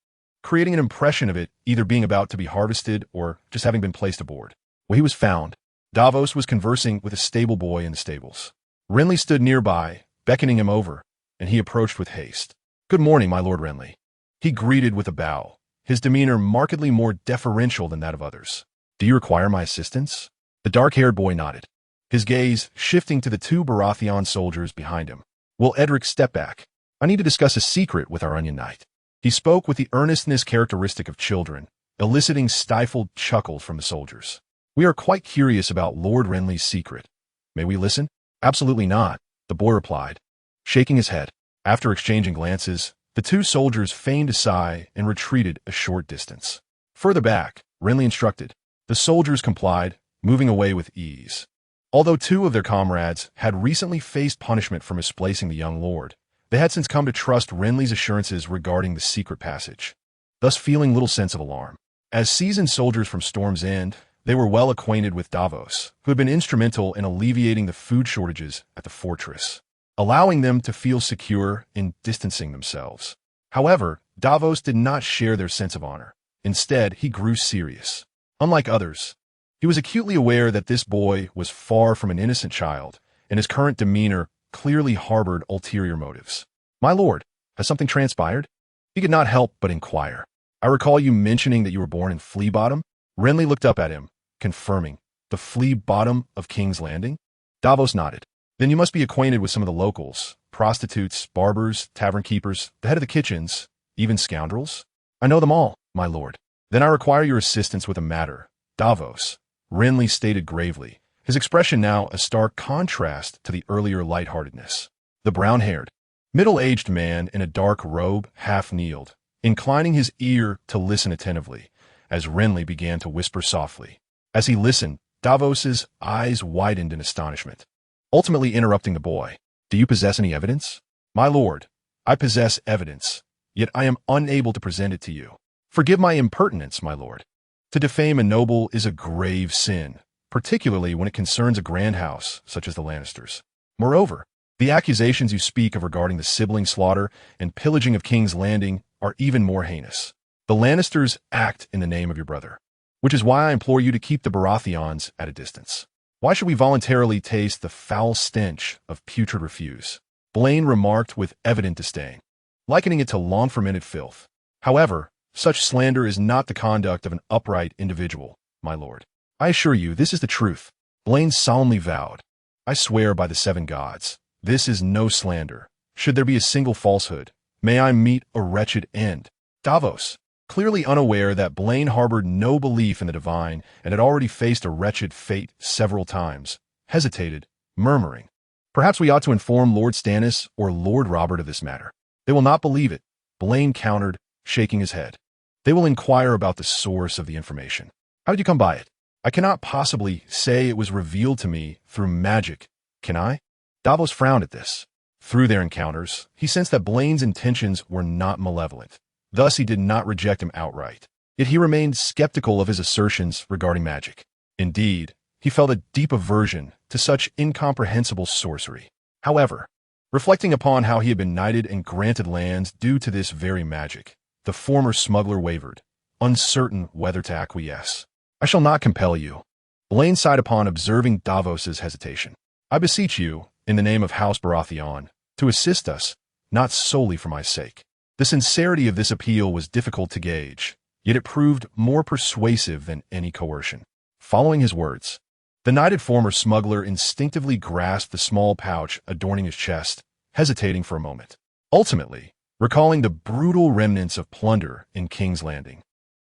creating an impression of it either being about to be harvested or just having been placed aboard. When he was found, Davos was conversing with a stable boy in the stables. Renly stood nearby, beckoning him over, and he approached with haste. "Good morning, my lord Renly." He greeted with a bow, his demeanor markedly more deferential than that of others. "Do you require my assistance?" The dark-haired boy nodded, his gaze shifting to the 2 Baratheon soldiers behind him. "Will Edric step back? I need to discuss a secret with our Onion Knight." He spoke with the earnestness characteristic of children, eliciting stifled chuckles from the soldiers. "We are quite curious about Lord Renly's secret. May we listen?" "Absolutely not," the boy replied, shaking his head. After exchanging glances, the 2 soldiers feigned a sigh and retreated a short distance. Further back, Renly instructed. The soldiers complied, moving away with ease. Although 2 of their comrades had recently faced punishment for misplacing the young lord, they had since come to trust Renly's assurances regarding the secret passage, thus feeling little sense of alarm. As seasoned soldiers from Storm's End, they were well acquainted with Davos, who had been instrumental in alleviating the food shortages at the fortress, allowing them to feel secure in distancing themselves. However, Davos did not share their sense of honor. Instead, he grew serious. Unlike others, he was acutely aware that this boy was far from an innocent child, and his current demeanor clearly harbored ulterior motives. My lord, has something transpired? He could not help but inquire. I recall you mentioning that you were born in Flea Bottom. Renly looked up at him, confirming. The Flea Bottom of King's Landing? Davos nodded. Then you must be acquainted with some of the locals, prostitutes, barbers, tavern keepers, the head of the kitchens, even scoundrels? I know them all, my lord. Then I require your assistance with a matter. Davos, Renly stated gravely, his expression now a stark contrast to the earlier lightheartedness. The brown-haired, middle-aged man in a dark robe half-kneeled, inclining his ear to listen attentively, as Renly began to whisper softly. As he listened, Davos's eyes widened in astonishment, ultimately interrupting the boy. Do you possess any evidence? My lord, I possess evidence, yet I am unable to present it to you. Forgive my impertinence, my lord. To defame a noble is a grave sin, particularly when it concerns a grand house such as the Lannisters. Moreover, the accusations you speak of regarding the sibling slaughter and pillaging of King's Landing are even more heinous. The Lannisters act in the name of your brother, which is why I implore you to keep the Baratheons at a distance. Why should we voluntarily taste the foul stench of putrid refuse? Blaine remarked with evident disdain, likening it to long-fermented filth. However, such slander is not the conduct of an upright individual, my lord. I assure you, this is the truth. Blaine solemnly vowed. I swear by the 7 gods, this is no slander. Should there be a single falsehood, may I meet a wretched end. Davos, clearly unaware that Blaine harbored no belief in the divine and had already faced a wretched fate several times, hesitated, murmuring, perhaps we ought to inform Lord Stannis or Lord Robert of this matter. They will not believe it, Blaine countered, shaking his head. They will inquire about the source of the information. How did you come by it? I cannot possibly say it was revealed to me through magic, can I? Davos frowned at this. Through their encounters, he sensed that Blaine's intentions were not malevolent. Thus, he did not reject him outright. Yet he remained skeptical of his assertions regarding magic. Indeed, he felt a deep aversion to such incomprehensible sorcery. However, reflecting upon how he had been knighted and granted lands due to this very magic, the former smuggler wavered, uncertain whether to acquiesce. I shall not compel you. Blaine sighed upon observing Davos's hesitation. I beseech you, in the name of House Baratheon, to assist us, not solely for my sake. The sincerity of this appeal was difficult to gauge, yet it proved more persuasive than any coercion. Following his words, the knighted former smuggler instinctively grasped the small pouch adorning his chest, hesitating for a moment. Ultimately, recalling the brutal remnants of plunder in King's Landing,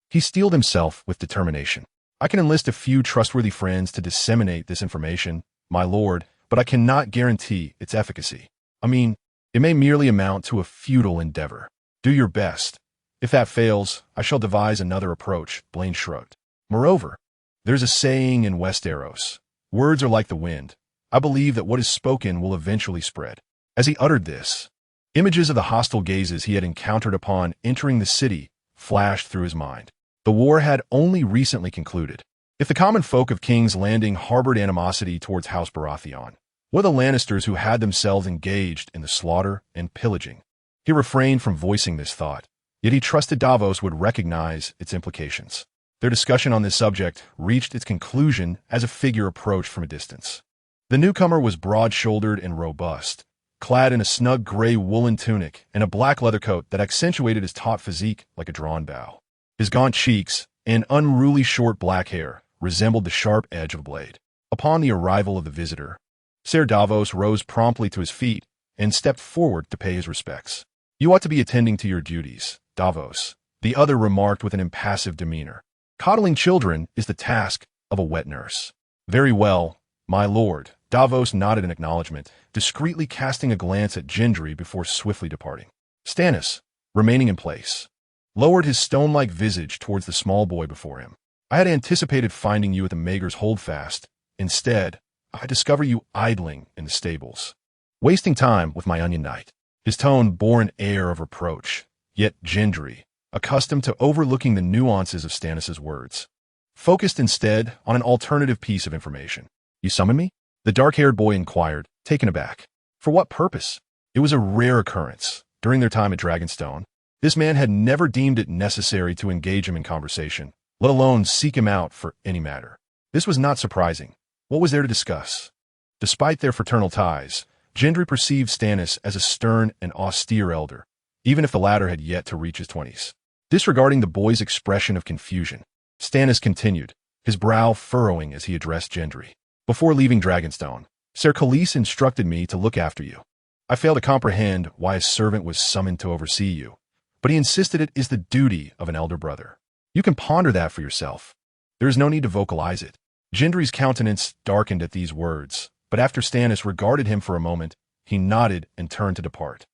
he steeled himself with determination. I can enlist a few trustworthy friends to disseminate this information, my lord, but I cannot guarantee its efficacy. I mean, it may merely amount to a futile endeavor. Do your best. If that fails, I shall devise another approach, Blaine shrugged. Moreover, there's a saying in Westeros, words are like the wind. I believe that what is spoken will eventually spread. As he uttered this, images of the hostile gazes he had encountered upon entering the city flashed through his mind. The war had only recently concluded. If the common folk of King's Landing harbored animosity towards House Baratheon, what of the Lannisters who had themselves engaged in the slaughter and pillaging? He refrained from voicing this thought, yet he trusted Davos would recognize its implications. Their discussion on this subject reached its conclusion as a figure approached from a distance. The newcomer was broad-shouldered and robust, clad in a snug gray woolen tunic and a black leather coat that accentuated his taut physique like a drawn bow. His gaunt cheeks and unruly short black hair resembled the sharp edge of a blade. Upon the arrival of the visitor, Ser Davos rose promptly to his feet and stepped forward to pay his respects. You ought to be attending to your duties, Davos, the other remarked with an impassive demeanor. Coddling children is the task of a wet nurse. Very well, my lord, Davos nodded in acknowledgement, discreetly casting a glance at Gendry before swiftly departing. Stannis, remaining in place, lowered his stone-like visage towards the small boy before him. I had anticipated finding you at the Maegor's holdfast. Instead, I discover you idling in the stables, wasting time with my onion knight. His tone bore an air of reproach, yet Gendry, accustomed to overlooking the nuances of Stannis's words, focused instead on an alternative piece of information. You summon me? The dark-haired boy inquired, taken aback. For what purpose? It was a rare occurrence. During their time at Dragonstone, this man had never deemed it necessary to engage him in conversation, let alone seek him out for any matter. This was not surprising. What was there to discuss? Despite their fraternal ties, Gendry perceived Stannis as a stern and austere elder, even if the latter had yet to reach his 20s. Disregarding the boy's expression of confusion, Stannis continued, his brow furrowing as he addressed Gendry. Before leaving Dragonstone, Ser Khalees instructed me to look after you. I fail to comprehend why a servant was summoned to oversee you, but he insisted it is the duty of an elder brother. You can ponder that for yourself. There is no need to vocalize it. Gendry's countenance darkened at these words, but after Stannis regarded him for a moment, he nodded and turned to depart.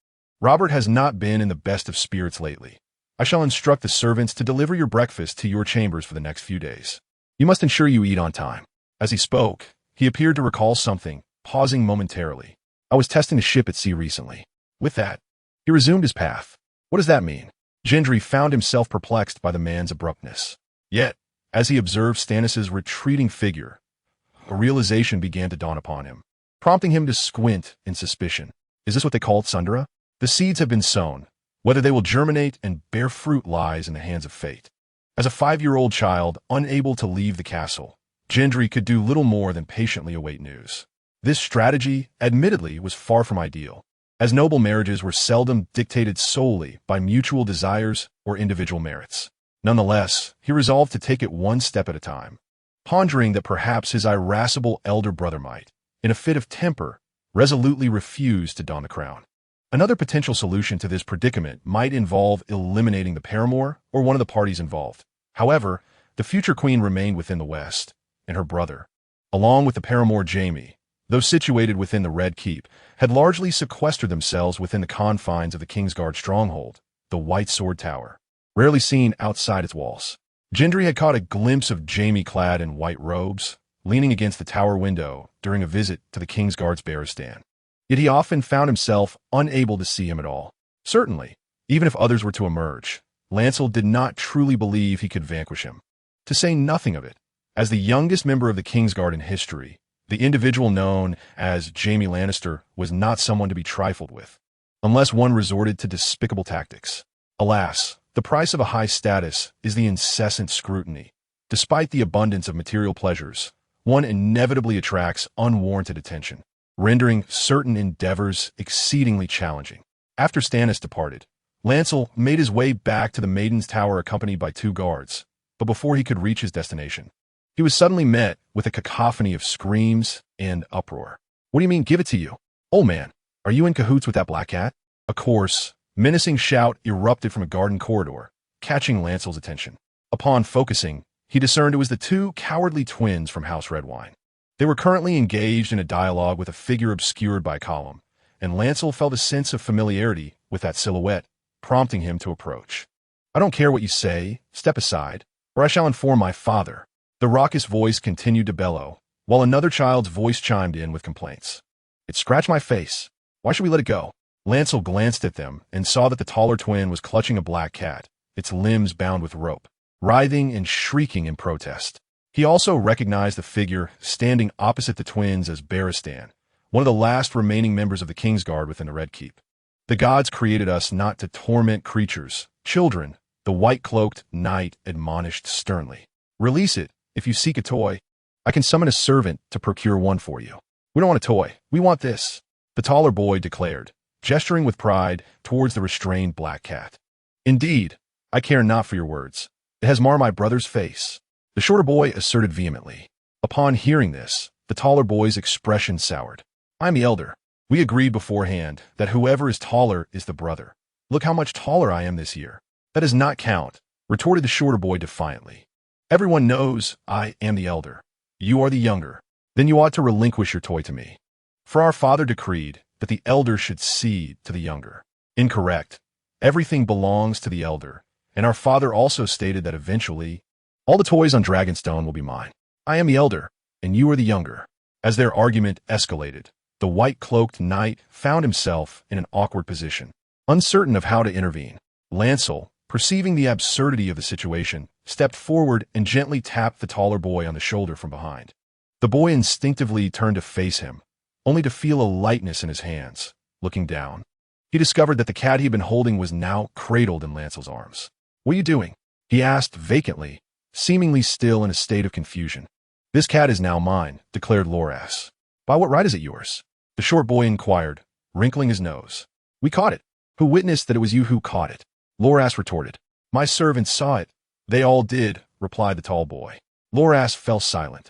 Robert has not been in the best of spirits lately. I shall instruct the servants to deliver your breakfast to your chambers for the next few days. You must ensure you eat on time. As he spoke, he appeared to recall something, pausing momentarily. I was testing a ship at sea recently. With that, he resumed his path. What does that mean? Gendry found himself perplexed by the man's abruptness. Yet, as he observed Stannis' retreating figure, a realization began to dawn upon him, prompting him to squint in suspicion. Is this what they call Tsundere? The seeds have been sown. Whether they will germinate and bear fruit lies in the hands of fate. As a 5-year-old child, unable to leave the castle, Gendry could do little more than patiently await news. This strategy, admittedly, was far from ideal, as noble marriages were seldom dictated solely by mutual desires or individual merits. Nonetheless, he resolved to take it one step at a time, pondering that perhaps his irascible elder brother might, in a fit of temper, resolutely refuse to don the crown. Another potential solution to this predicament might involve eliminating the paramour or one of the parties involved. However, the future queen remained within the West, and her brother, along with the paramour Jaime, though situated within the Red Keep, had largely sequestered themselves within the confines of the Kingsguard stronghold, the White Sword Tower, rarely seen outside its walls. Gendry had caught a glimpse of Jaime clad in white robes, leaning against the tower window during a visit to the Kingsguard's Baratheon. Yet he often found himself unable to see him at all. Certainly, even if others were to emerge, Lancel did not truly believe he could vanquish him. To say nothing of it, as the youngest member of the Kingsguard in history, the individual known as Jaime Lannister was not someone to be trifled with, unless one resorted to despicable tactics. Alas, the price of a high status is the incessant scrutiny. Despite the abundance of material pleasures, one inevitably attracts unwarranted attention, rendering certain endeavors exceedingly challenging. After Stannis departed, Lancel made his way back to the Maiden's Tower accompanied by 2 guards, but before he could reach his destination, he was suddenly met with a cacophony of screams and uproar. What do you mean, give it to you? Old man, are you in cahoots with that black cat? A coarse, menacing shout erupted from a garden corridor, catching Lancel's attention. Upon focusing, he discerned it was the 2 cowardly twins from House Redwine. They were currently engaged in a dialogue with a figure obscured by a column, and Lancel felt a sense of familiarity with that silhouette, prompting him to approach. I don't care what you say, step aside, or I shall inform my father. The raucous voice continued to bellow, while another child's voice chimed in with complaints. It scratched my face. Why should we let it go? Lancel glanced at them and saw that the taller twin was clutching a black cat, its limbs bound with rope, writhing and shrieking in protest. He also recognized the figure standing opposite the twins as Baratheon, one of the last remaining members of the Kingsguard within the Red Keep. The gods created us not to torment creatures, children, the white-cloaked knight admonished sternly. Release it. If you seek a toy, I can summon a servant to procure one for you. We don't want a toy. We want this, the taller boy declared, gesturing with pride towards the restrained black cat. Indeed, I care not for your words. It has marred my brother's face, the shorter boy asserted vehemently. Upon hearing this, the taller boy's expression soured. I'm the elder. We agreed beforehand that whoever is taller is the brother. Look how much taller I am this year. That does not count, retorted the shorter boy defiantly. Everyone knows I am the elder. You are the younger. Then you ought to relinquish your toy to me. For our father decreed that the elder should cede to the younger. Incorrect. Everything belongs to the elder, and our father also stated that eventually, all the toys on Dragonstone will be mine. I am the elder, and you are the younger. As their argument escalated, the white-cloaked knight found himself in an awkward position, uncertain of how to intervene. Lancel, perceiving the absurdity of the situation, stepped forward and gently tapped the taller boy on the shoulder from behind. The boy instinctively turned to face him, only to feel a lightness in his hands. Looking down, he discovered that the cat he had been holding was now cradled in Lancel's arms. What are you doing? He asked vacantly, seemingly still in a state of confusion. This cat is now mine, declared Loras. By what right is it yours? The short boy inquired, wrinkling his nose. We caught it. Who witnessed that it was you who caught it? Loras retorted. My servants saw it. They all did, replied the tall boy. Loras fell silent,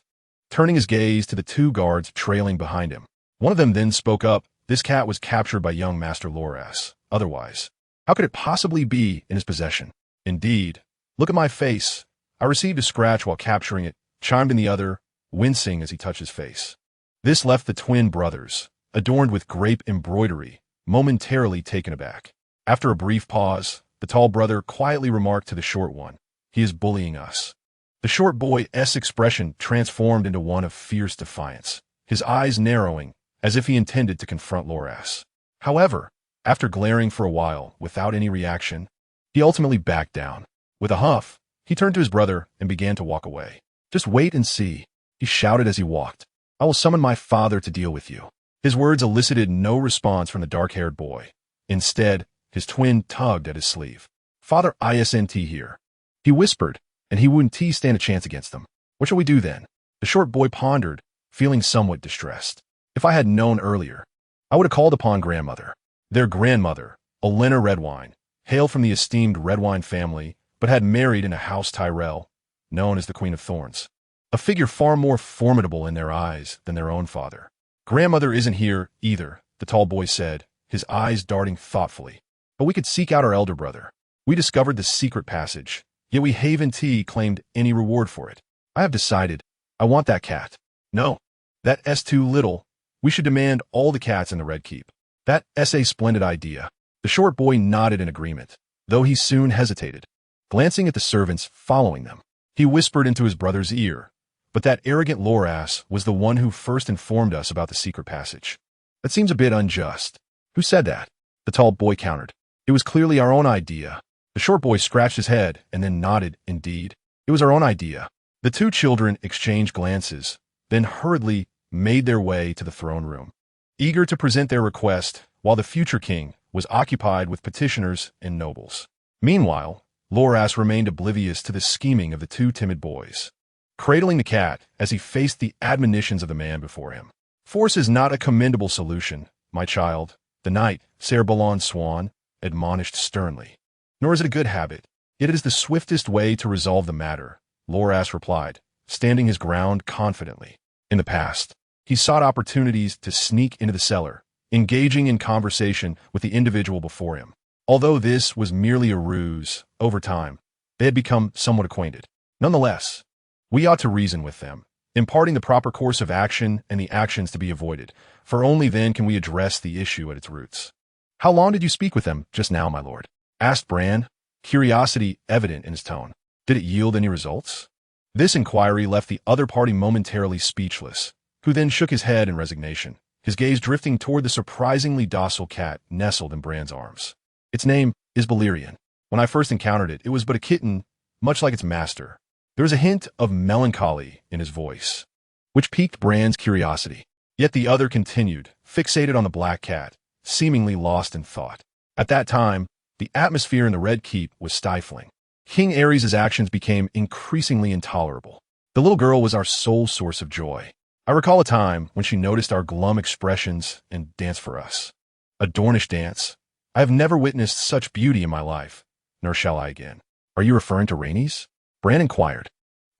turning his gaze to the two guards trailing behind him. One of them then spoke up. This cat was captured by young Master Loras. Otherwise, how could it possibly be in his possession? Indeed. Look at my face. I received a scratch while capturing it, chimed in the other, wincing as he touched his face. This left the twin brothers, adorned with grape embroidery, momentarily taken aback. After a brief pause, the tall brother quietly remarked to the short one, he is bullying us. The short boy's expression transformed into one of fierce defiance, his eyes narrowing, as if he intended to confront Loras. However, after glaring for a while without any reaction, he ultimately backed down. With a huff, he turned to his brother and began to walk away. Just wait and see, he shouted as he walked. I will summon my father to deal with you. His words elicited no response from the dark-haired boy. Instead, his twin tugged at his sleeve. Father isn't here, he whispered, and he wouldn't stand a chance against them. What shall we do then? The short boy pondered, feeling somewhat distressed. If I had known earlier, I would have called upon grandmother. Their grandmother, Olenna Redwine, hailed from the esteemed Redwine family, but had married in a house Tyrell, known as the Queen of Thorns, a figure far more formidable in their eyes than their own father. Grandmother isn't here either, the tall boy said, his eyes darting thoughtfully. But we could seek out our elder brother. We discovered the secret passage, yet we haven't claimed any reward for it. I have decided, I want that cat. No, that's too little. We should demand all the cats in the Red Keep. That's a splendid idea. The short boy nodded in agreement, though he soon hesitated. Glancing at the servants following them, he whispered into his brother's ear, but that arrogant Loras was the one who first informed us about the secret passage. That seems a bit unjust. Who said that? The tall boy countered. It was clearly our own idea. The short boy scratched his head and then nodded. Indeed, it was our own idea. The two children exchanged glances, then hurriedly made their way to the throne room, eager to present their request while the future king was occupied with petitioners and nobles. Meanwhile, Loras remained oblivious to the scheming of the two timid boys, cradling the cat as he faced the admonitions of the man before him. Force is not a commendable solution, my child, the knight, Ser Balon Swan, admonished sternly. Nor is it a good habit, yet it is the swiftest way to resolve the matter, Loras replied, standing his ground confidently. In the past, he sought opportunities to sneak into the cellar, engaging in conversation with the individual before him. Although this was merely a ruse, over time, they had become somewhat acquainted. Nonetheless, we ought to reason with them, imparting the proper course of action and the actions to be avoided, for only then can we address the issue at its roots. How long did you speak with them just now, my lord? Asked Bran, curiosity evident in his tone. Did it yield any results? This inquiry left the other party momentarily speechless, who then shook his head in resignation, his gaze drifting toward the surprisingly docile cat nestled in Bran's arms. Its name is Balerion. When I first encountered it, it was but a kitten, much like its master. There was a hint of melancholy in his voice, which piqued Bran's curiosity. Yet the other continued, fixated on the black cat, seemingly lost in thought. At that time, the atmosphere in the Red Keep was stifling. King Aerys' actions became increasingly intolerable. The little girl was our sole source of joy. I recall a time when she noticed our glum expressions and danced for us. A Dornish dance. I have never witnessed such beauty in my life, nor shall I again. Are you referring to Rhaenys? Bran inquired.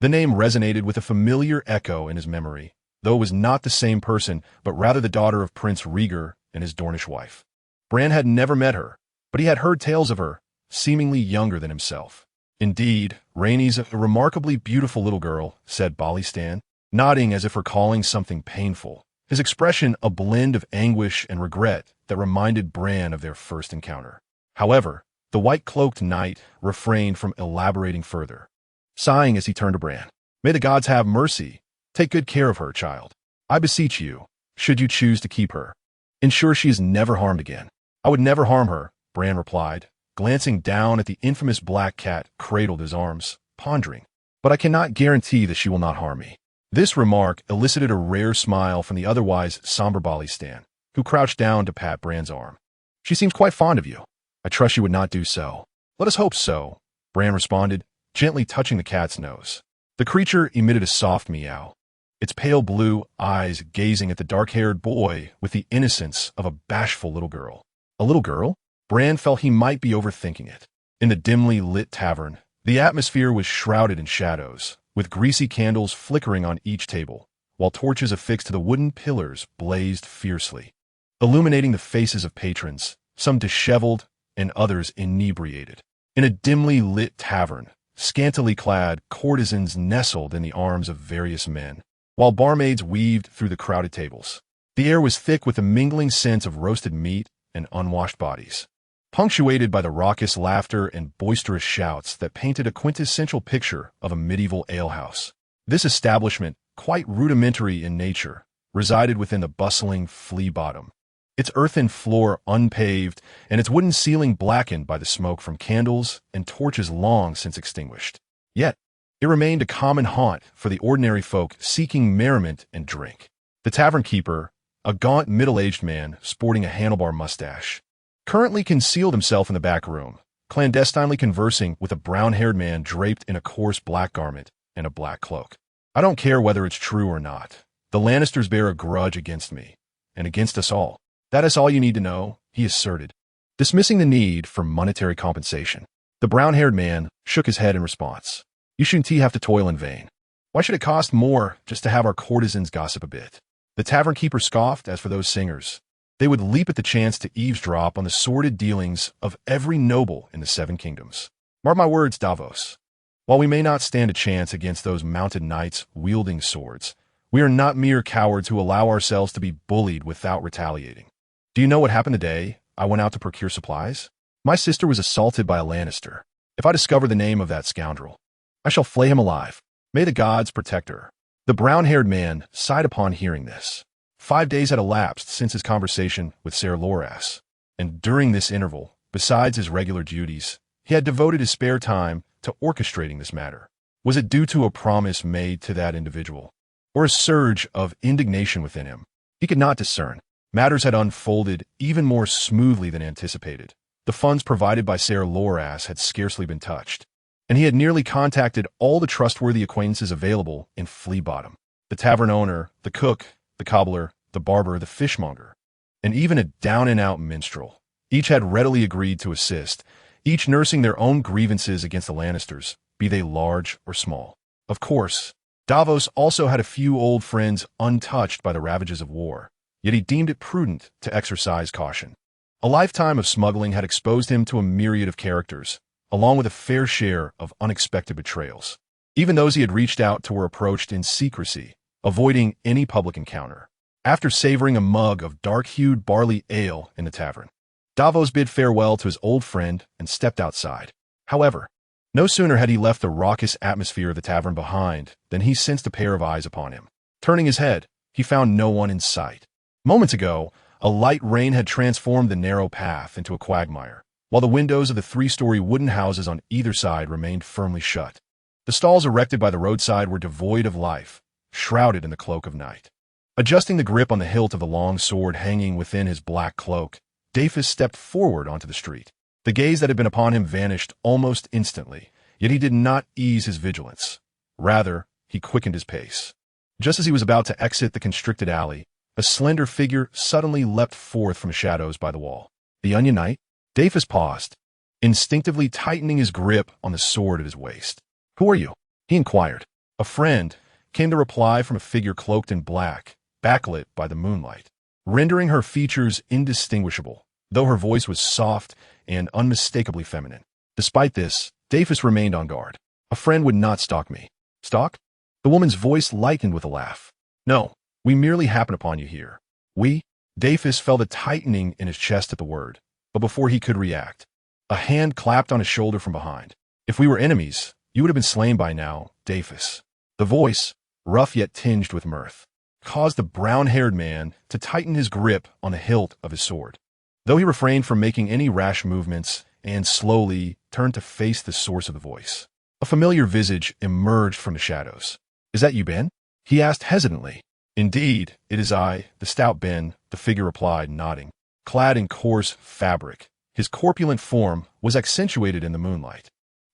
The name resonated with a familiar echo in his memory, though it was not the same person, but rather the daughter of Prince Rhaegar and his Dornish wife. Bran had never met her, but he had heard tales of her, seemingly younger than himself. Indeed, Rhaenys, a remarkably beautiful little girl, said Balistan, nodding as if recalling something painful, his expression a blend of anguish and regret that reminded Bran of their first encounter. However, the white-cloaked knight refrained from elaborating further, sighing as he turned to Bran. May the gods have mercy. Take good care of her, child. I beseech you, should you choose to keep her. Ensure she is never harmed again. I would never harm her, Bran replied, glancing down at the infamous black cat cradled in his arms, pondering. But I cannot guarantee that she will not harm me. This remark elicited a rare smile from the otherwise somber Balistan, who crouched down to pat Bran's arm. She seems quite fond of you. I trust she would not do so. Let us hope so, Bran responded, gently touching the cat's nose. The creature emitted a soft meow. its pale blue eyes gazing at the dark-haired boy with the innocence of a bashful little girl. A little girl? Bran felt he might be overthinking it. In the dimly lit tavern, the atmosphere was shrouded in shadows, with greasy candles flickering on each table, while torches affixed to the wooden pillars blazed fiercely, illuminating the faces of patrons, some disheveled and others inebriated. In a dimly lit tavern, scantily clad courtesans nestled in the arms of various men, while barmaids weaved through the crowded tables. The air was thick with a mingling scent of roasted meat and unwashed bodies, punctuated by the raucous laughter and boisterous shouts that painted a quintessential picture of a medieval alehouse. This establishment, quite rudimentary in nature, resided within the bustling Flea Bottom, its earthen floor unpaved and its wooden ceiling blackened by the smoke from candles and torches long since extinguished. Yet, it remained a common haunt for the ordinary folk seeking merriment and drink. The tavern keeper, a gaunt middle-aged man sporting a handlebar mustache, currently concealed himself in the back room, clandestinely conversing with a brown-haired man draped in a coarse black garment and a black cloak. I don't care whether it's true or not. The Lannisters bear a grudge against me, and against us all. That is all you need to know, he asserted, dismissing the need for monetary compensation. The brown-haired man shook his head in response. You shouldn't have to toil in vain. Why should it cost more just to have our courtesans gossip a bit? The tavern keeper scoffed. As for those singers, they would leap at the chance to eavesdrop on the sordid dealings of every noble in the Seven Kingdoms. Mark my words, Davos. While we may not stand a chance against those mounted knights wielding swords, we are not mere cowards who allow ourselves to be bullied without retaliating. Do you know what happened the day I went out to procure supplies? My sister was assaulted by a Lannister. If I discover the name of that scoundrel, I shall flay him alive. May the gods protect her. The brown-haired man sighed upon hearing this. 5 days had elapsed since his conversation with Ser Loras, and during this interval, besides his regular duties, he had devoted his spare time to orchestrating this matter. Was it due to a promise made to that individual, or a surge of indignation within him? He could not discern. Matters had unfolded even more smoothly than anticipated. The funds provided by Ser Loras had scarcely been touched, and he had nearly contacted all the trustworthy acquaintances available in Flea Bottom. The tavern owner, the cook, the cobbler, the barber, the fishmonger, and even a down-and-out minstrel. Each had readily agreed to assist, each nursing their own grievances against the Lannisters, be they large or small. Of course, Davos also had a few old friends untouched by the ravages of war, yet he deemed it prudent to exercise caution. A lifetime of smuggling had exposed him to a myriad of characters, along with a fair share of unexpected betrayals. Even those he had reached out to were approached in secrecy, avoiding any public encounter. After savoring a mug of dark-hued barley ale in the tavern, Davos bid farewell to his old friend and stepped outside. However, no sooner had he left the raucous atmosphere of the tavern behind than he sensed a pair of eyes upon him. Turning his head, he found no one in sight. Moments ago, a light rain had transformed the narrow path into a quagmire, while the windows of the 3-story wooden houses on either side remained firmly shut. The stalls erected by the roadside were devoid of life, shrouded in the cloak of night. Adjusting the grip on the hilt of the long sword hanging within his black cloak, Daphis stepped forward onto the street. The gaze that had been upon him vanished almost instantly, yet he did not ease his vigilance. Rather, he quickened his pace. Just as he was about to exit the constricted alley, a slender figure suddenly leapt forth from shadows by the wall. The Onion Knight? Daphis paused, instinctively tightening his grip on the sword at his waist. Who are you? He inquired. A friend, came the reply from a figure cloaked in black, backlit by the moonlight, rendering her features indistinguishable, though her voice was soft and unmistakably feminine. Despite this, Daphis remained on guard. A friend would not stalk me. Stalk? The woman's voice lightened with a laugh. No, we merely happen upon you here. We? Daphis felt a tightening in his chest at the word, but before he could react, a hand clapped on his shoulder from behind. If we were enemies, you would have been slain by now, Daphis. The voice, rough yet tinged with mirth, caused the brown-haired man to tighten his grip on the hilt of his sword, though he refrained from making any rash movements and slowly turned to face the source of the voice. A familiar visage emerged from the shadows. Is that you, Ben? He asked hesitantly. Indeed, it is I, the stout Ben, the figure replied, nodding. Clad in coarse fabric, his corpulent form was accentuated in the moonlight,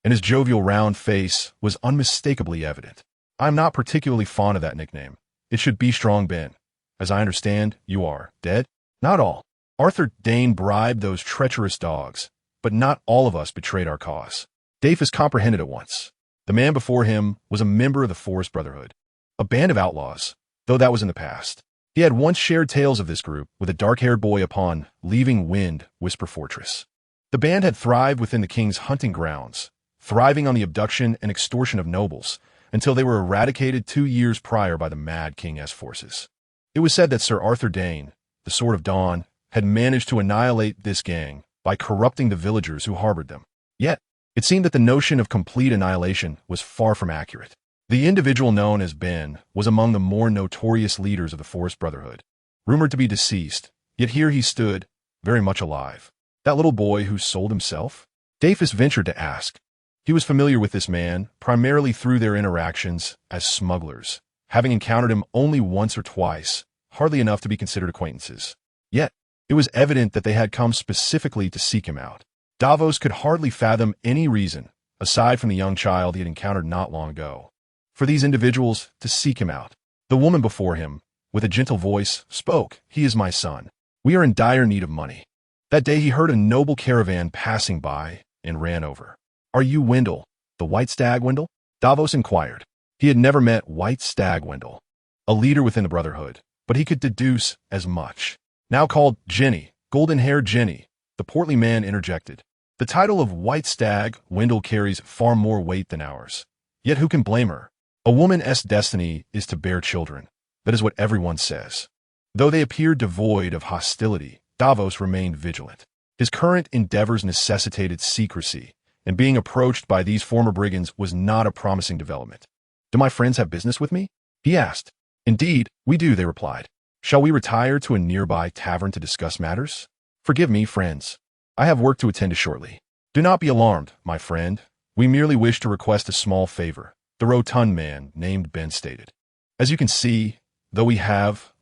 and his jovial round face was unmistakably evident. I am not particularly fond of that nickname, It should be strong, Ben. As I understand, you are dead? Not all. Arthur Dane bribed those treacherous dogs, but not all of us betrayed our cause. Daphus comprehended at once. The man before him was a member of the Forest Brotherhood, a band of outlaws, though that was in the past. He had once shared tales of this group with a dark-haired boy upon leaving Wind Whisper Fortress. The band had thrived within the king's hunting grounds, thriving on the abduction and extortion of nobles, until they were eradicated 2 years prior by the Mad King's forces. It was said that Sir Arthur Dane, the Sword of Dawn, had managed to annihilate this gang by corrupting the villagers who harbored them. Yet, it seemed that the notion of complete annihilation was far from accurate. The individual known as Ben was among the more notorious leaders of the Forest Brotherhood, rumored to be deceased, yet here he stood, very much alive. That little boy who sold himself? Daphus ventured to ask. He was familiar with this man, primarily through their interactions as smugglers, having encountered him only once or twice, hardly enough to be considered acquaintances. Yet, it was evident that they had come specifically to seek him out. Davos could hardly fathom any reason, aside from the young child he had encountered not long ago, for these individuals to seek him out. The woman before him, with a gentle voice, spoke. "He is my son. We are in dire need of money." That day he heard a noble caravan passing by and ran over. "Are you Wendell, the White Stag Wendell?" Davos inquired. He had never met White Stag Wendell, a leader within the Brotherhood, but he could deduce as much. Now called Jenny, golden-haired Jenny, the portly man interjected. The title of White Stag Wendell carries far more weight than ours. Yet who can blame her? A woman's destiny is to bear children. That is what everyone says. Though they appeared devoid of hostility, Davos remained vigilant. His current endeavors necessitated secrecy, and being approached by these former brigands was not a promising development. "Do my friends have business with me?" he asked. "Indeed, we do," they replied. "Shall we retire to a nearby tavern to discuss matters?" "Forgive me, friends. I have work to attend to shortly." "Do not be alarmed, my friend. We merely wish to request a small favor," the rotund man named Ben stated. "As you can see, though we have,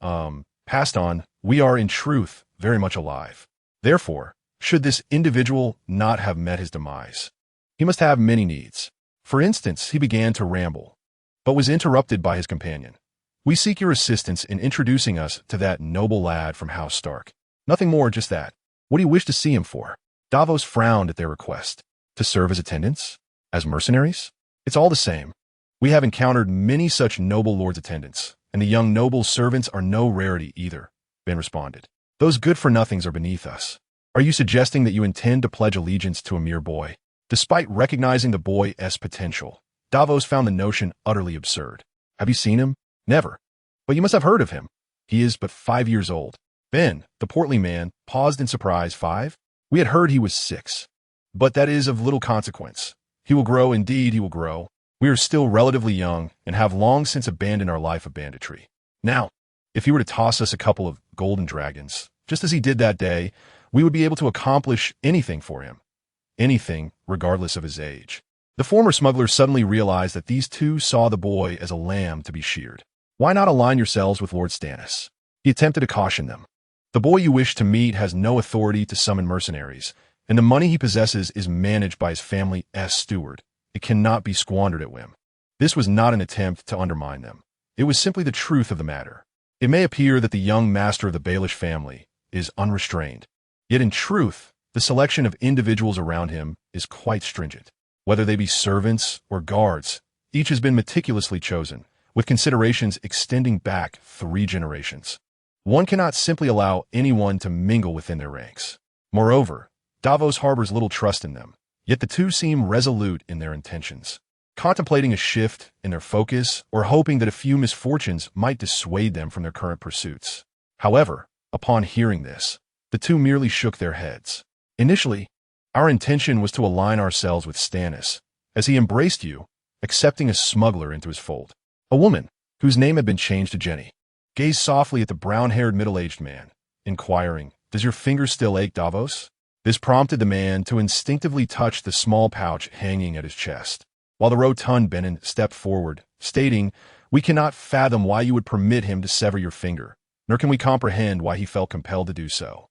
passed on, we are in truth very much alive. Therefore, should this individual not have met his demise, he must have many needs." For instance, he began to ramble, but was interrupted by his companion. "We seek your assistance in introducing us to that noble lad from House Stark. Nothing more, just that. What do you wish to see him for?" Davos frowned at their request. "To serve as attendants? As mercenaries? It's all the same. We have encountered many such noble lords' attendants, and the young noble's servants are no rarity either," Ben responded. "Those good-for-nothings are beneath us. Are you suggesting that you intend to pledge allegiance to a mere boy?" Despite recognizing the boy's potential, Davos found the notion utterly absurd. "Have you seen him?" "Never. But you must have heard of him. He is but 5 years old." Ben, the portly man, paused in surprise. 5? We had heard he was 6. "But that is of little consequence. He will grow, indeed he will grow. We are still relatively young and have long since abandoned our life of banditry. Now, if he were to toss us a couple of golden dragons, just as he did that day, we would be able to accomplish anything for him. Anything, regardless of his age." The former smuggler suddenly realized that these two saw the boy as a lamb to be sheared. "Why not align yourselves with Lord Stannis?" He attempted to caution them. "The boy you wish to meet has no authority to summon mercenaries, and the money he possesses is managed by his family as steward. It cannot be squandered at whim." This was not an attempt to undermine them. It was simply the truth of the matter. It may appear that the young master of the Baelish family is unrestrained, yet in truth, the selection of individuals around him is quite stringent. Whether they be servants or guards, each has been meticulously chosen, with considerations extending back 3 generations. One cannot simply allow anyone to mingle within their ranks. Moreover, Davos harbors little trust in them, yet the two seem resolute in their intentions, contemplating a shift in their focus or hoping that a few misfortunes might dissuade them from their current pursuits. However, upon hearing this, the two merely shook their heads. "Initially, our intention was to align ourselves with Stannis, as he embraced you, accepting a smuggler into his fold." A woman, whose name had been changed to Jenny, gazed softly at the brown-haired middle-aged man, inquiring, "Does your finger still ache, Davos?" This prompted the man to instinctively touch the small pouch hanging at his chest, while the rotund Benin stepped forward, stating, "We cannot fathom why you would permit him to sever your finger, nor can we comprehend why he felt compelled to do so.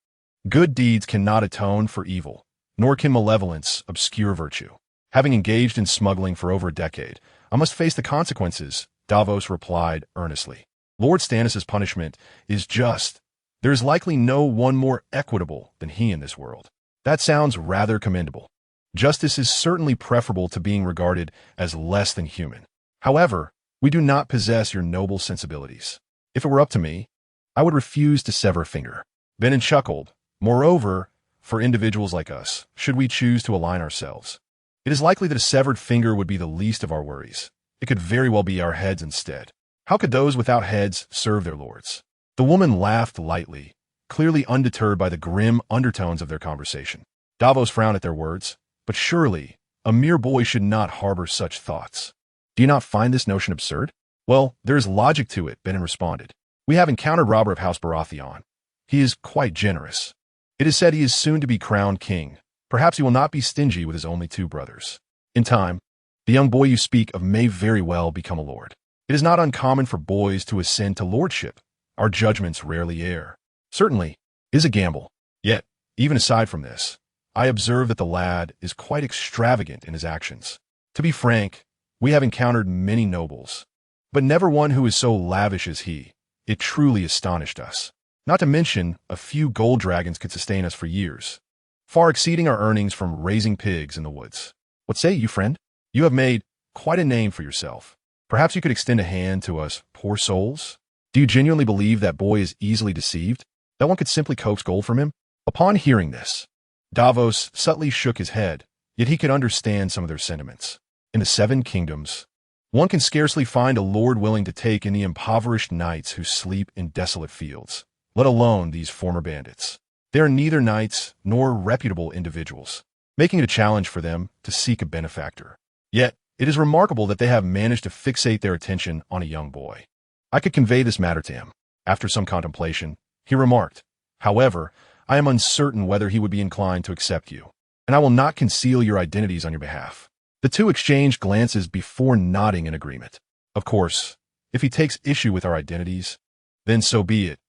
Good deeds cannot atone for evil, nor can malevolence obscure virtue. Having engaged in smuggling for over a decade, I must face the consequences," Davos replied earnestly. Lord Stannis' punishment is just. There is likely no one more equitable than he in this world. That sounds rather commendable. Justice is certainly preferable to being regarded as less than human. However, we do not possess your noble sensibilities. If it were up to me, I would refuse to sever a finger. Benin chuckled. Moreover, for individuals like us, should we choose to align ourselves, it is likely that a severed finger would be the least of our worries. It could very well be our heads instead. How could those without heads serve their lords? The woman laughed lightly, clearly undeterred by the grim undertones of their conversation. Davos frowned at their words, but surely, a mere boy should not harbor such thoughts. Do you not find this notion absurd? Well, there is logic to it, Benin responded. We have encountered Robert of House Baratheon. He is quite generous. It is said he is soon to be crowned king. Perhaps he will not be stingy with his only 2 brothers. In time, the young boy you speak of may very well become a lord. It is not uncommon for boys to ascend to lordship. Our judgments rarely err. Certainly, it is a gamble. Yet, even aside from this, I observe that the lad is quite extravagant in his actions. To be frank, we have encountered many nobles, but never one who is so lavish as he. It truly astonished us. Not to mention, a few gold dragons could sustain us for years, far exceeding our earnings from raising pigs in the woods. What say you, friend? You have made quite a name for yourself. Perhaps you could extend a hand to us poor souls? Do you genuinely believe that boy is easily deceived, that one could simply coax gold from him? Upon hearing this, Davos subtly shook his head, yet he could understand some of their sentiments. In the 7 kingdoms, one can scarcely find a lord willing to take in the impoverished knights who sleep in desolate fields, let alone these former bandits. They are neither knights nor reputable individuals, making it a challenge for them to seek a benefactor. Yet, it is remarkable that they have managed to fixate their attention on a young boy. I could convey this matter to him. After some contemplation, he remarked, however, I am uncertain whether he would be inclined to accept you, and I will not conceal your identities on your behalf. The 2 exchanged glances before nodding in agreement. Of course, if he takes issue with our identities, then so be it.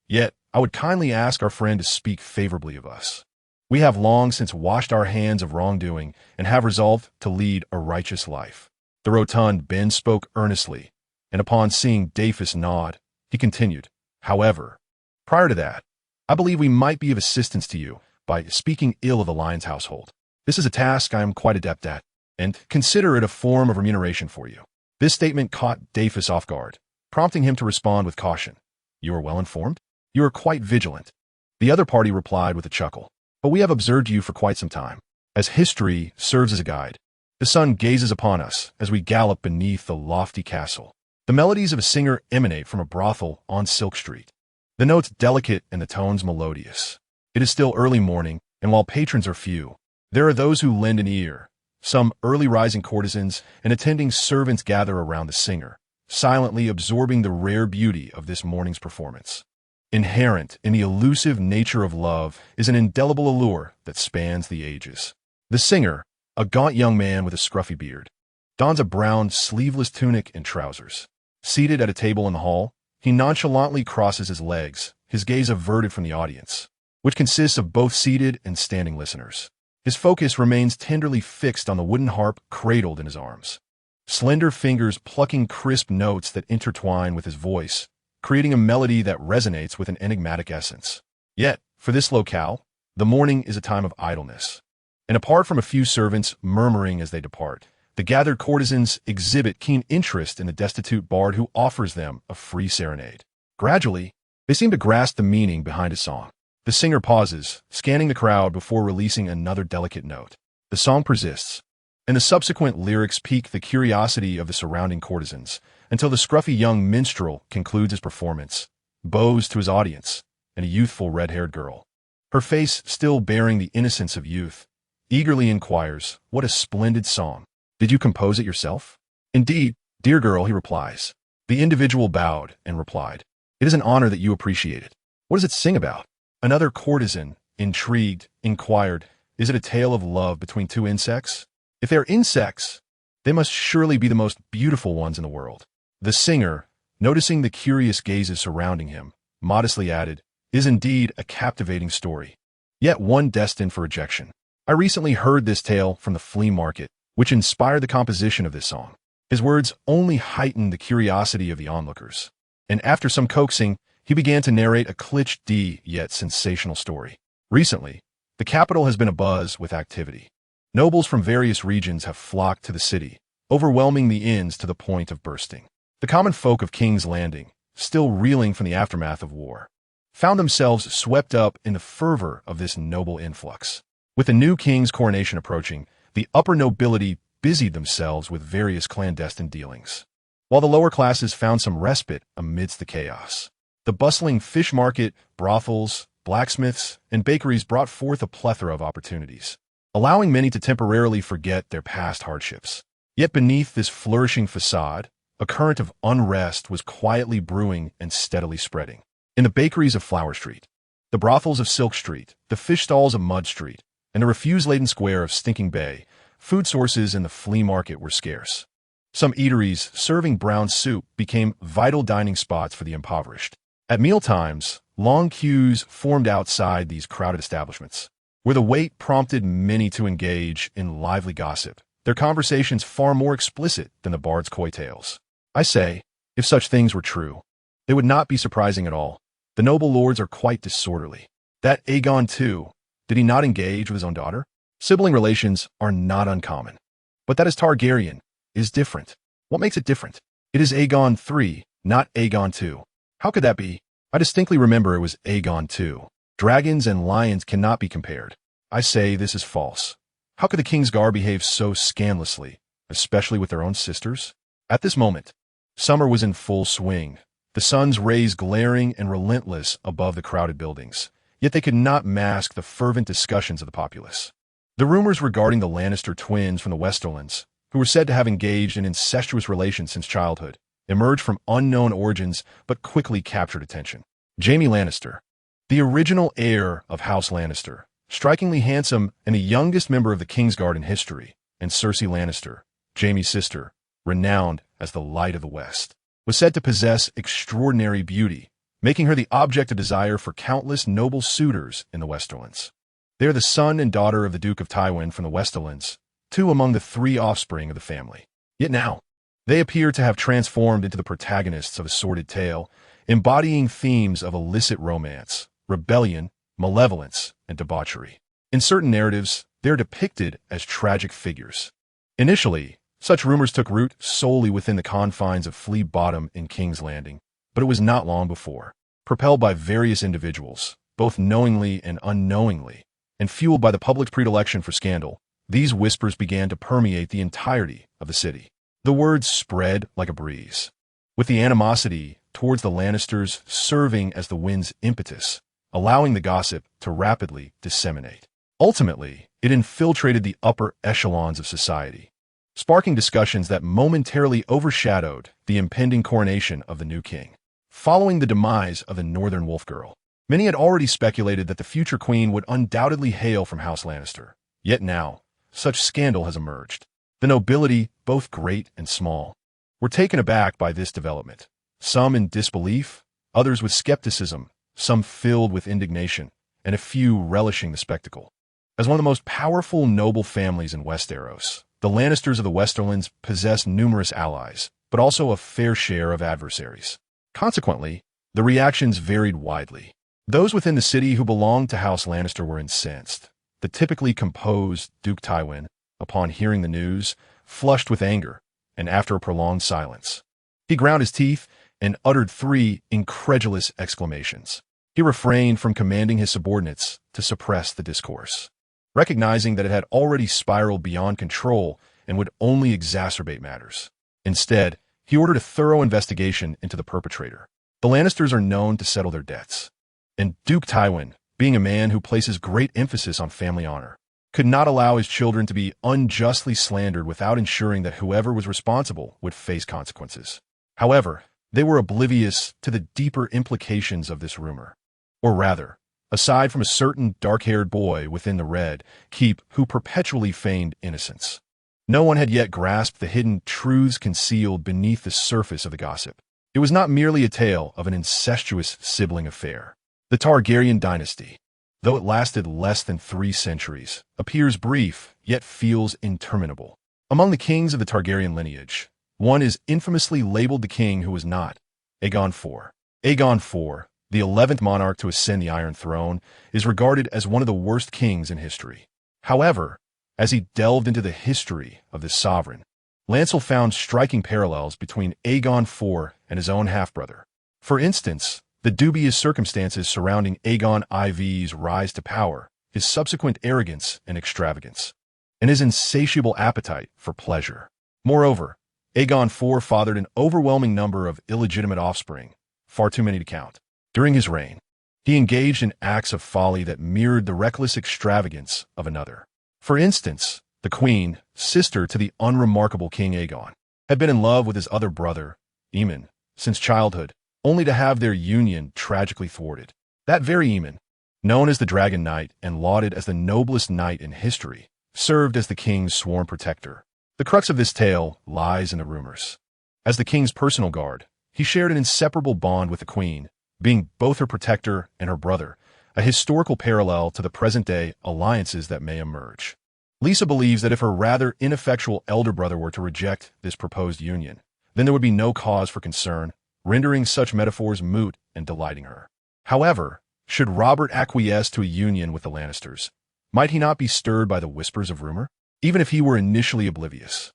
Yet, I would kindly ask our friend to speak favorably of us. We have long since washed our hands of wrongdoing and have resolved to lead a righteous life. The rotund Ben spoke earnestly, and upon seeing Dafus nod, he continued, however, prior to that, I believe we might be of assistance to you by speaking ill of the Lion's household. This is a task I am quite adept at, and consider it a form of remuneration for you. This statement caught Dafus off guard, prompting him to respond with caution. You are well informed? You are quite vigilant. The other party replied with a chuckle. But we have observed you for quite some time. As history serves as a guide, the sun gazes upon us as we gallop beneath the lofty castle. The melodies of a singer emanate from a brothel on Silk Street. The notes delicate and the tones melodious. It is still early morning, and while patrons are few, there are those who lend an ear. Some early rising courtesans and attending servants gather around the singer, silently absorbing the rare beauty of this morning's performance. Inherent in the elusive nature of love is an indelible allure that spans the ages. The singer, a gaunt young man with a scruffy beard, dons a brown, sleeveless tunic and trousers. Seated at a table in the hall, he nonchalantly crosses his legs, his gaze averted from the audience, which consists of both seated and standing listeners. His focus remains tenderly fixed on the wooden harp cradled in his arms, slender fingers plucking crisp notes that intertwine with his voice, creating a melody that resonates with an enigmatic essence. Yet, for this locale, the morning is a time of idleness, and apart from a few servants murmuring as they depart, the gathered courtesans exhibit keen interest in the destitute bard who offers them a free serenade. Gradually, they seem to grasp the meaning behind his song. The singer pauses, scanning the crowd before releasing another delicate note. The song persists, and the subsequent lyrics pique the curiosity of the surrounding courtesans, until the scruffy young minstrel concludes his performance, bows to his audience, and a youthful red-haired girl, her face still bearing the innocence of youth, eagerly inquires, "What a splendid song! Did you compose it yourself?" "Indeed, dear girl," he replies. The individual bowed and replied, "It is an honor that you appreciate it. What does it sing about?" Another courtesan, intrigued, inquired, "Is it a tale of love between 2 insects? If they are insects, they must surely be the most beautiful ones in the world." The singer, noticing the curious gazes surrounding him, modestly added, "Is indeed a captivating story, yet one destined for rejection. I recently heard this tale from the flea market, which inspired the composition of this song." His words only heightened the curiosity of the onlookers. and after some coaxing, he began to narrate a cliché yet sensational story. Recently, the capital has been abuzz with activity. Nobles from various regions have flocked to the city, overwhelming the inns to the point of bursting. The common folk of King's Landing, still reeling from the aftermath of war, found themselves swept up in the fervor of this noble influx. With the new king's coronation approaching, the upper nobility busied themselves with various clandestine dealings, while the lower classes found some respite amidst the chaos. The bustling fish market, brothels, blacksmiths, and bakeries brought forth a plethora of opportunities, allowing many to temporarily forget their past hardships. Yet beneath this flourishing facade, a current of unrest was quietly brewing and steadily spreading. In the bakeries of Flower Street, the brothels of Silk Street, the fish stalls of Mud Street, and the refuse-laden square of Stinking Bay, food sources in the flea market were scarce. Some eateries serving brown soup became vital dining spots for the impoverished. At mealtimes, long queues formed outside these crowded establishments, where the wait prompted many to engage in lively gossip, their conversations far more explicit than the bard's coy tales. I say, if such things were true, they would not be surprising at all. The noble lords are quite disorderly. That Aegon too, did he not engage with his own daughter? Sibling relations are not uncommon. But that is Targaryen is different. What makes it different? It is Aegon III, not Aegon II. How could that be? I distinctly remember it was Aegon II. Dragons and lions cannot be compared. I say this is false. How could the Kingsguard behave so scandalously, especially with their own sisters? At this moment, summer was in full swing, the sun's rays glaring and relentless above the crowded buildings, yet they could not mask the fervent discussions of the populace. The rumors regarding the Lannister twins from the Westerlands, who were said to have engaged in incestuous relations since childhood, emerged from unknown origins but quickly captured attention. Jaime Lannister, the original heir of House Lannister, strikingly handsome and the youngest member of the Kingsguard in history, and Cersei Lannister, Jaime's sister, renowned as the Light of the West, was said to possess extraordinary beauty, making her the object of desire for countless noble suitors in the Westerlands. They are the son and daughter of the Duke of Tywin from the Westerlands, two among the three offspring of the family. Yet now, they appear to have transformed into the protagonists of a sordid tale, embodying themes of illicit romance, rebellion, malevolence, and debauchery. In certain narratives, they're depicted as tragic figures. Initially, such rumors took root solely within the confines of Flea Bottom in King's Landing, but it was not long before, propelled by various individuals, both knowingly and unknowingly, and fueled by the public's predilection for scandal, these whispers began to permeate the entirety of the city. The words spread like a breeze, with the animosity towards the Lannisters serving as the wind's impetus, allowing the gossip to rapidly disseminate. Ultimately, it infiltrated the upper echelons of society, sparking discussions that momentarily overshadowed the impending coronation of the new king. Following the demise of the Northern Wolf Girl, many had already speculated that the future queen would undoubtedly hail from House Lannister. Yet now, such scandal has emerged. The nobility, both great and small, were taken aback by this development, some in disbelief, others with skepticism, some filled with indignation, and a few relishing the spectacle. As one of the most powerful noble families in Westeros, the Lannisters of the Westerlands possessed numerous allies, but also a fair share of adversaries. Consequently, the reactions varied widely. Those within the city who belonged to House Lannister were incensed. The typically composed Duke Tywin, upon hearing the news, flushed with anger, and after a prolonged silence, he ground his teeth and uttered 3 incredulous exclamations. He refrained from commanding his subordinates to suppress the discourse, recognizing that it had already spiraled beyond control and would only exacerbate matters. Instead, he ordered a thorough investigation into the perpetrator. The Lannisters are known to settle their debts, and Duke Tywin, being a man who places great emphasis on family honor, could not allow his children to be unjustly slandered without ensuring that whoever was responsible would face consequences. However, they were oblivious to the deeper implications of this rumor. Or rather, aside from a certain dark-haired boy within the Red Keep who perpetually feigned innocence, no one had yet grasped the hidden truths concealed beneath the surface of the gossip. It was not merely a tale of an incestuous sibling affair. The Targaryen dynasty, though it lasted less than 3 centuries, appears brief, yet feels interminable. Among the kings of the Targaryen lineage, one is infamously labeled the king who was not, Aegon IV. Aegon IV, the 11th monarch to ascend the Iron Throne, is regarded as one of the worst kings in history. However, as he delved into the history of this sovereign, Lancel found striking parallels between Aegon IV and his own half-brother. For instance, the dubious circumstances surrounding Aegon IV's rise to power, his subsequent arrogance and extravagance, and his insatiable appetite for pleasure. Moreover, Aegon IV fathered an overwhelming number of illegitimate offspring, far too many to count. During his reign, he engaged in acts of folly that mirrored the reckless extravagance of another. For instance, the queen, sister to the unremarkable King Aegon, had been in love with his other brother, Aemon, since childhood, only to have their union tragically thwarted. That very Aemon, known as the Dragon Knight and lauded as the noblest knight in history, served as the king's sworn protector. The crux of this tale lies in the rumors. As the king's personal guard, he shared an inseparable bond with the queen, being both her protector and her brother, a historical parallel to the present-day alliances that may emerge. Lisa believes that if her rather ineffectual elder brother were to reject this proposed union, then there would be no cause for concern, rendering such metaphors moot and delighting her. However, should Robert acquiesce to a union with the Lannisters, might he not be stirred by the whispers of rumor? Even if he were initially oblivious,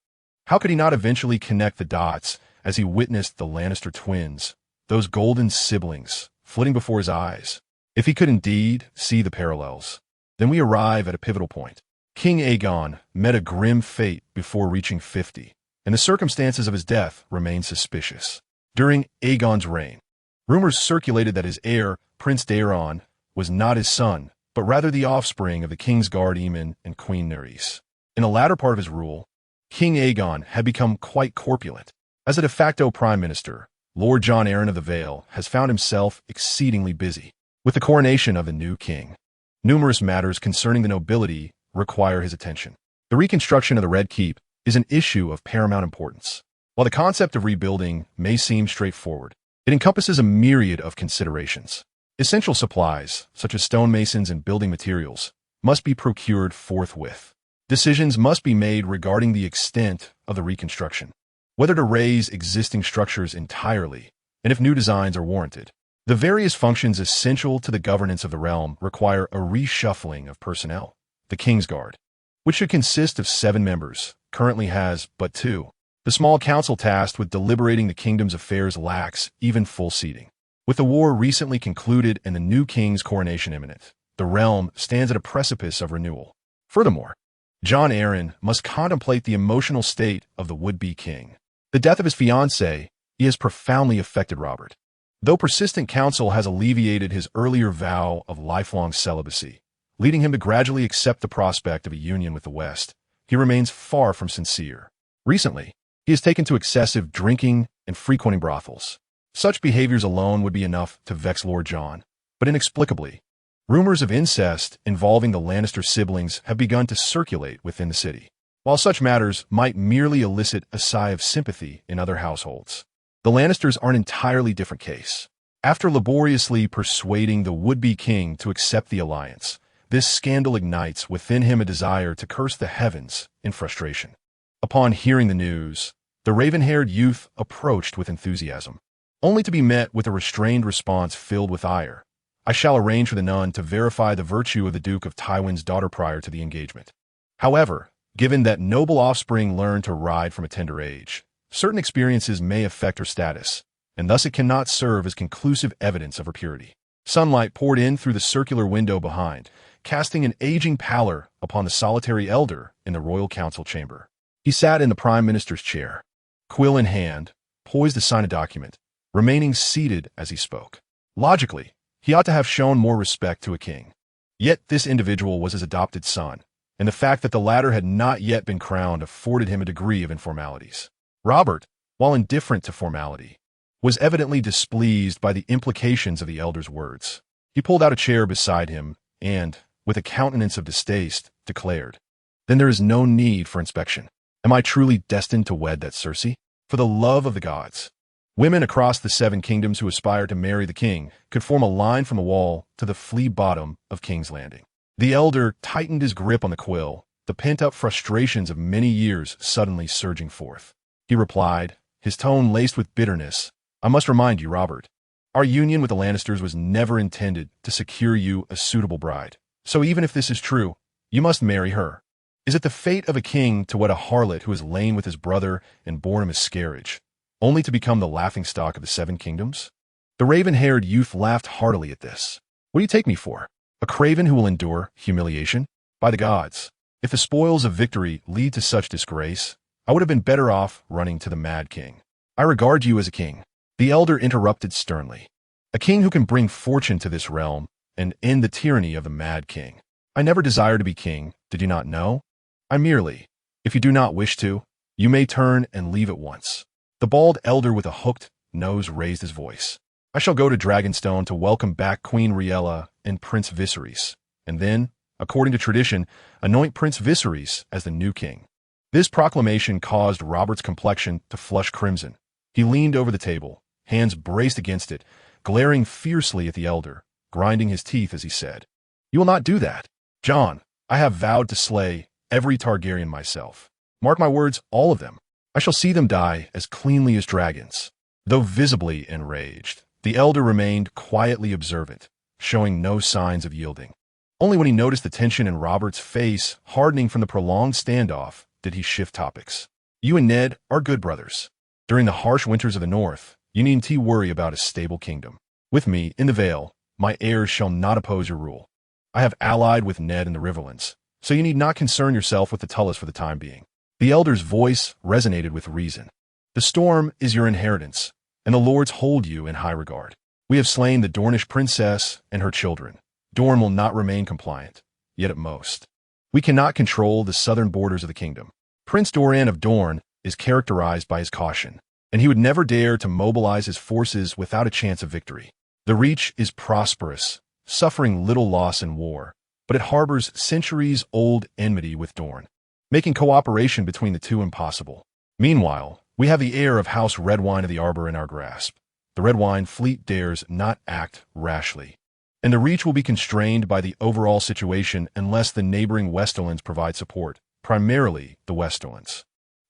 how could he not eventually connect the dots as he witnessed the Lannister twins, those golden siblings, flitting before his eyes? If he could indeed see the parallels, then we arrive at a pivotal point. King Aegon met a grim fate before reaching 50, and the circumstances of his death remain suspicious. During Aegon's reign, rumors circulated that his heir, Prince Daeron, was not his son, but rather the offspring of the king's guard Aemon and Queen Nerys. In the latter part of his rule, King Aegon had become quite corpulent. As a de facto prime minister, Lord Jon Arryn of the Vale has found himself exceedingly busy with the coronation of the new king. Numerous matters concerning the nobility require his attention. The reconstruction of the Red Keep is an issue of paramount importance. While the concept of rebuilding may seem straightforward, it encompasses a myriad of considerations. Essential supplies, such as stonemasons and building materials, must be procured forthwith. Decisions must be made regarding the extent of the reconstruction, whether to raise existing structures entirely, and if new designs are warranted. The various functions essential to the governance of the realm require a reshuffling of personnel. The King's Guard, which should consist of 7 members, currently has but 2. The small council tasked with deliberating the kingdom's affairs lacks even full seating. With the war recently concluded and the new king's coronation imminent, the realm stands at a precipice of renewal. Furthermore, Jon Arryn must contemplate the emotional state of the would-be king. The death of his fiancée has profoundly affected Robert. Though persistent counsel has alleviated his earlier vow of lifelong celibacy, leading him to gradually accept the prospect of a union with the West, he remains far from sincere. Recently, he has taken to excessive drinking and frequenting brothels. Such behaviors alone would be enough to vex Lord Jon, but inexplicably, rumors of incest involving the Lannister siblings have begun to circulate within the city. While such matters might merely elicit a sigh of sympathy in other households, the Lannisters are an entirely different case. After laboriously persuading the would-be king to accept the alliance, this scandal ignites within him a desire to curse the heavens in frustration. Upon hearing the news, the raven-haired youth approached with enthusiasm, only to be met with a restrained response filled with ire. I shall arrange for the nun to verify the virtue of the Duke of Tywin's daughter prior to the engagement. However, given that noble offspring learn to ride from a tender age, certain experiences may affect her status, and thus it cannot serve as conclusive evidence of her purity. Sunlight poured in through the circular window behind, casting an aging pallor upon the solitary elder in the royal council chamber. He sat in the prime minister's chair, quill in hand, poised to sign a document, remaining seated as he spoke. Logically, he ought to have shown more respect to a king. Yet this individual was his adopted son, and the fact that the latter had not yet been crowned afforded him a degree of informalities. Robert, while indifferent to formality, was evidently displeased by the implications of the elder's words. He pulled out a chair beside him and, with a countenance of distaste, declared, "Then there is no need for inspection. Am I truly destined to wed that Cersei? For the love of the gods." Women across the 7 kingdoms who aspired to marry the king could form a line from the wall to the flea bottom of King's Landing. The elder tightened his grip on the quill, the pent-up frustrations of many years suddenly surging forth. He replied, his tone laced with bitterness, I must remind you, Robert, our union with the Lannisters was never intended to secure you a suitable bride. So even if this is true, you must marry her. Is it the fate of a king to wed a harlot who has lain with his brother and borne a miscarriage, only to become the laughingstock of the Seven Kingdoms? The raven-haired youth laughed heartily at this. What do you take me for? A craven who will endure humiliation? By the gods, if the spoils of victory lead to such disgrace, I would have been better off running to the Mad King. I regard you as a king. The elder interrupted sternly. A king who can bring fortune to this realm and end the tyranny of the Mad King. I never desired to be king, did you not know? I merely, if you do not wish to, you may turn and leave at once. The bald elder with a hooked nose raised his voice. I shall go to Dragonstone to welcome back Queen Riella and Prince Viserys, and then, according to tradition, anoint Prince Viserys as the new king. This proclamation caused Robert's complexion to flush crimson. He leaned over the table, hands braced against it, glaring fiercely at the elder, grinding his teeth as he said, "You will not do that. Jon, I have vowed to slay every Targaryen myself. Mark my words, all of them. I shall see them die as cleanly as dragons." Though visibly enraged, the elder remained quietly observant, showing no signs of yielding. Only when he noticed the tension in Robert's face hardening from the prolonged standoff did he shift topics. "You and Ned are good brothers. During the harsh winters of the north, you needn't worry about a stable kingdom. With me, in the Vale, my heirs shall not oppose your rule. I have allied with Ned in the Riverlands, so you need not concern yourself with the Tullus for the time being." The elder's voice resonated with reason. "The storm is your inheritance, and the lords hold you in high regard. We have slain the Dornish princess and her children. Dorne will not remain compliant, yet at most. We cannot control the southern borders of the kingdom. Prince Doran of Dorne is characterized by his caution, and he would never dare to mobilize his forces without a chance of victory. The Reach is prosperous, suffering little loss in war, but it harbors centuries-old enmity with Dorne, making cooperation between the two impossible. Meanwhile, we have the heir of House Redwine of the Arbor in our grasp. The Redwine fleet dares not act rashly, and the Reach will be constrained by the overall situation unless the neighboring Westerlands provide support, primarily the Westerlands.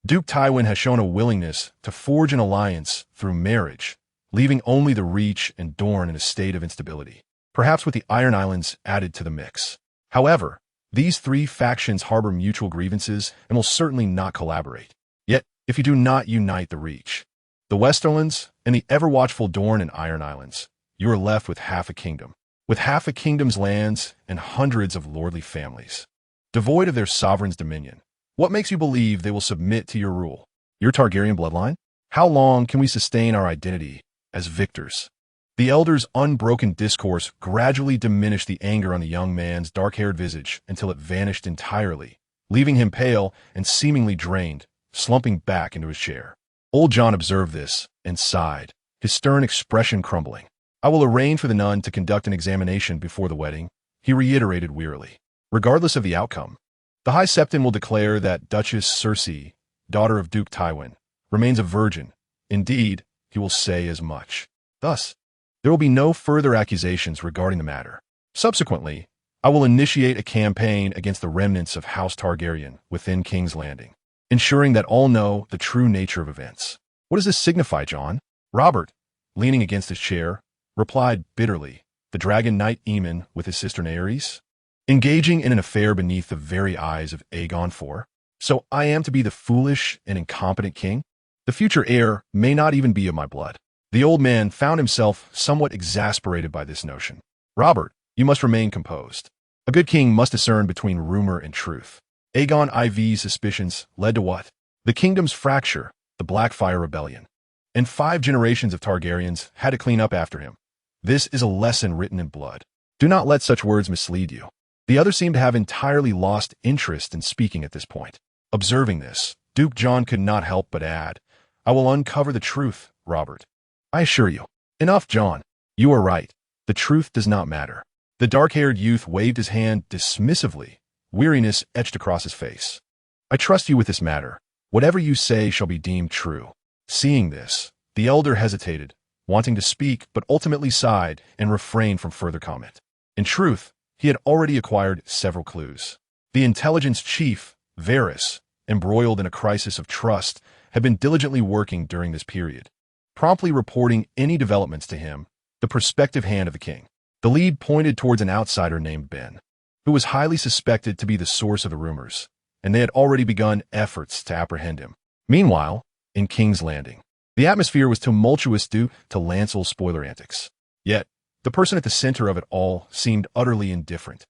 Duke Tywin has shown a willingness to forge an alliance through marriage, leaving only the Reach and Dorne in a state of instability, perhaps with the Iron Islands added to the mix. However, these three factions harbor mutual grievances and will certainly not collaborate. Yet, if you do not unite the Reach, the Westerlands, and the ever-watchful Dorne and Iron Islands, you are left with half a kingdom, with half a kingdom's lands and hundreds of lordly families, devoid of their sovereign's dominion. What makes you believe they will submit to your rule? Your Targaryen bloodline? How long can we sustain our identity as victors? The elder's unbroken discourse gradually diminished the anger on the young man's dark-haired visage until it vanished entirely, leaving him pale and seemingly drained, slumping back into his chair. Old Jon observed this and sighed, his stern expression crumbling. "I will arrange for the nun to conduct an examination before the wedding," he reiterated wearily. "Regardless of the outcome, the High Septon will declare that Duchess Cersei, daughter of Duke Tywin, remains a virgin. Indeed, he will say as much. Thus, there will be no further accusations regarding the matter. Subsequently, I will initiate a campaign against the remnants of House Targaryen within King's Landing, ensuring that all know the true nature of events." "What does this signify, Jon?" Robert, leaning against his chair, replied bitterly, "The dragon knight Aemon with his sister Naerys, engaging in an affair beneath the very eyes of Aegon IV. So I am to be the foolish and incompetent king? The future heir may not even be of my blood." The old man found himself somewhat exasperated by this notion. "Robert, you must remain composed. A good king must discern between rumor and truth. Aegon IV's suspicions led to what? The kingdom's fracture, the Blackfire Rebellion. And 5 generations of Targaryens had to clean up after him. This is a lesson written in blood. Do not let such words mislead you." The other seemed to have entirely lost interest in speaking at this point. Observing this, Duke Jon could not help but add, "I will uncover the truth, Robert. I assure you." "Enough, Jon. You are right. The truth does not matter." The dark-haired youth waved his hand dismissively. Weariness etched across his face. "I trust you with this matter. Whatever you say shall be deemed true." Seeing this, the elder hesitated, wanting to speak but ultimately sighed and refrained from further comment. In truth, he had already acquired several clues. The intelligence chief, Varys, embroiled in a crisis of trust, had been diligently working during this period. promptly reporting any developments to him, the prospective hand of the king. The lead pointed towards an outsider named Ben, who was highly suspected to be the source of the rumors, and they had already begun efforts to apprehend him. Meanwhile, in King's Landing, the atmosphere was tumultuous due to Lancel's spoiler antics. Yet, the person at the center of it all seemed utterly indifferent,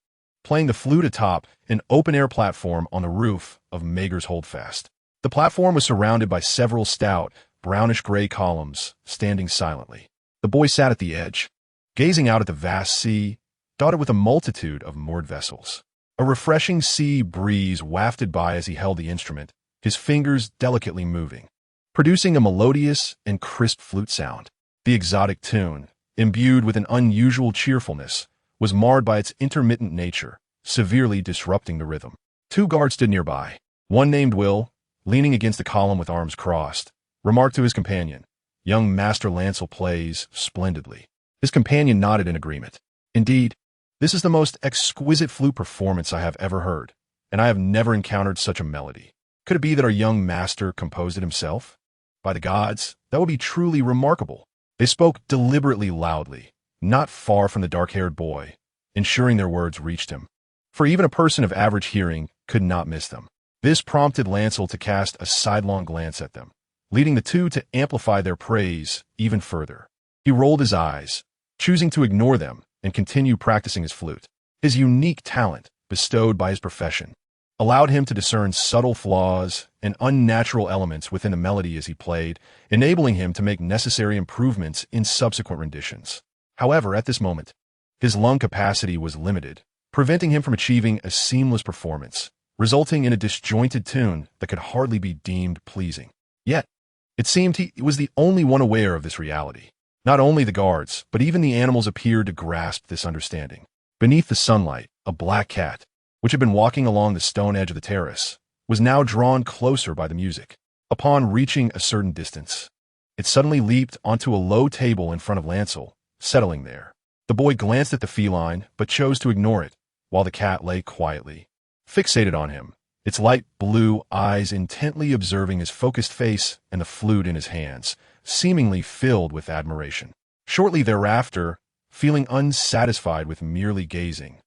playing the flute atop an open-air platform on the roof of Maegor's Holdfast. The platform was surrounded by several stout, brownish-gray columns, standing silently. The boy sat at the edge, gazing out at the vast sea, dotted with a multitude of moored vessels. A refreshing sea breeze wafted by as he held the instrument, his fingers delicately moving, producing a melodious and crisp flute sound. The exotic tune, imbued with an unusual cheerfulness, was marred by its intermittent nature, severely disrupting the rhythm. Two guards stood nearby. One named Will, leaning against a column with arms crossed, remarked to his companion, "Young Master Lancel plays splendidly." His companion nodded in agreement. "Indeed, this is the most exquisite flute performance I have ever heard, and I have never encountered such a melody. Could it be that our young master composed it himself? By the gods, that would be truly remarkable." They spoke deliberately loudly, not far from the dark-haired boy, ensuring their words reached him, for even a person of average hearing could not miss them. This prompted Lancel to cast a sidelong glance at them, leading the two to amplify their praise even further. He rolled his eyes, choosing to ignore them and continue practicing his flute. His unique talent, bestowed by his profession, allowed him to discern subtle flaws and unnatural elements within the melody as he played, enabling him to make necessary improvements in subsequent renditions. However, at this moment, his lung capacity was limited, preventing him from achieving a seamless performance, resulting in a disjointed tune that could hardly be deemed pleasing. Yet, it seemed he was the only one aware of this reality. Not only the guards, but even the animals appeared to grasp this understanding. Beneath the sunlight, a black cat, which had been walking along the stone edge of the terrace, was now drawn closer by the music. Upon reaching a certain distance, it suddenly leaped onto a low table in front of Lancel, settling there. The boy glanced at the feline, but chose to ignore it, while the cat lay quietly, fixated on him, its light blue eyes intently observing his focused face and the flute in his hands, seemingly filled with admiration. Shortly thereafter, feeling unsatisfied with merely gazing,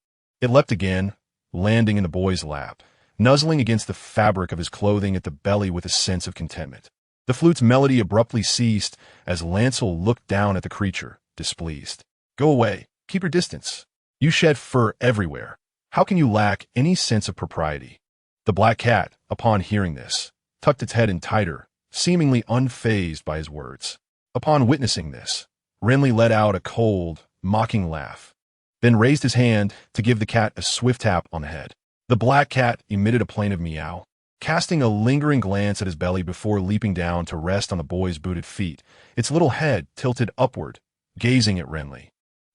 it leapt again, landing in the boy's lap, nuzzling against the fabric of his clothing at the belly with a sense of contentment. The flute's melody abruptly ceased as Lancel looked down at the creature, displeased. "Go away. Keep your distance. You shed fur everywhere. How can you lack any sense of propriety?" The black cat, upon hearing this, tucked its head in tighter, seemingly unfazed by his words. Upon witnessing this, Renly let out a cold, mocking laugh, then raised his hand to give the cat a swift tap on the head. The black cat emitted a plaintive meow, casting a lingering glance at his belly before leaping down to rest on the boy's booted feet, its little head tilted upward, gazing at Renly,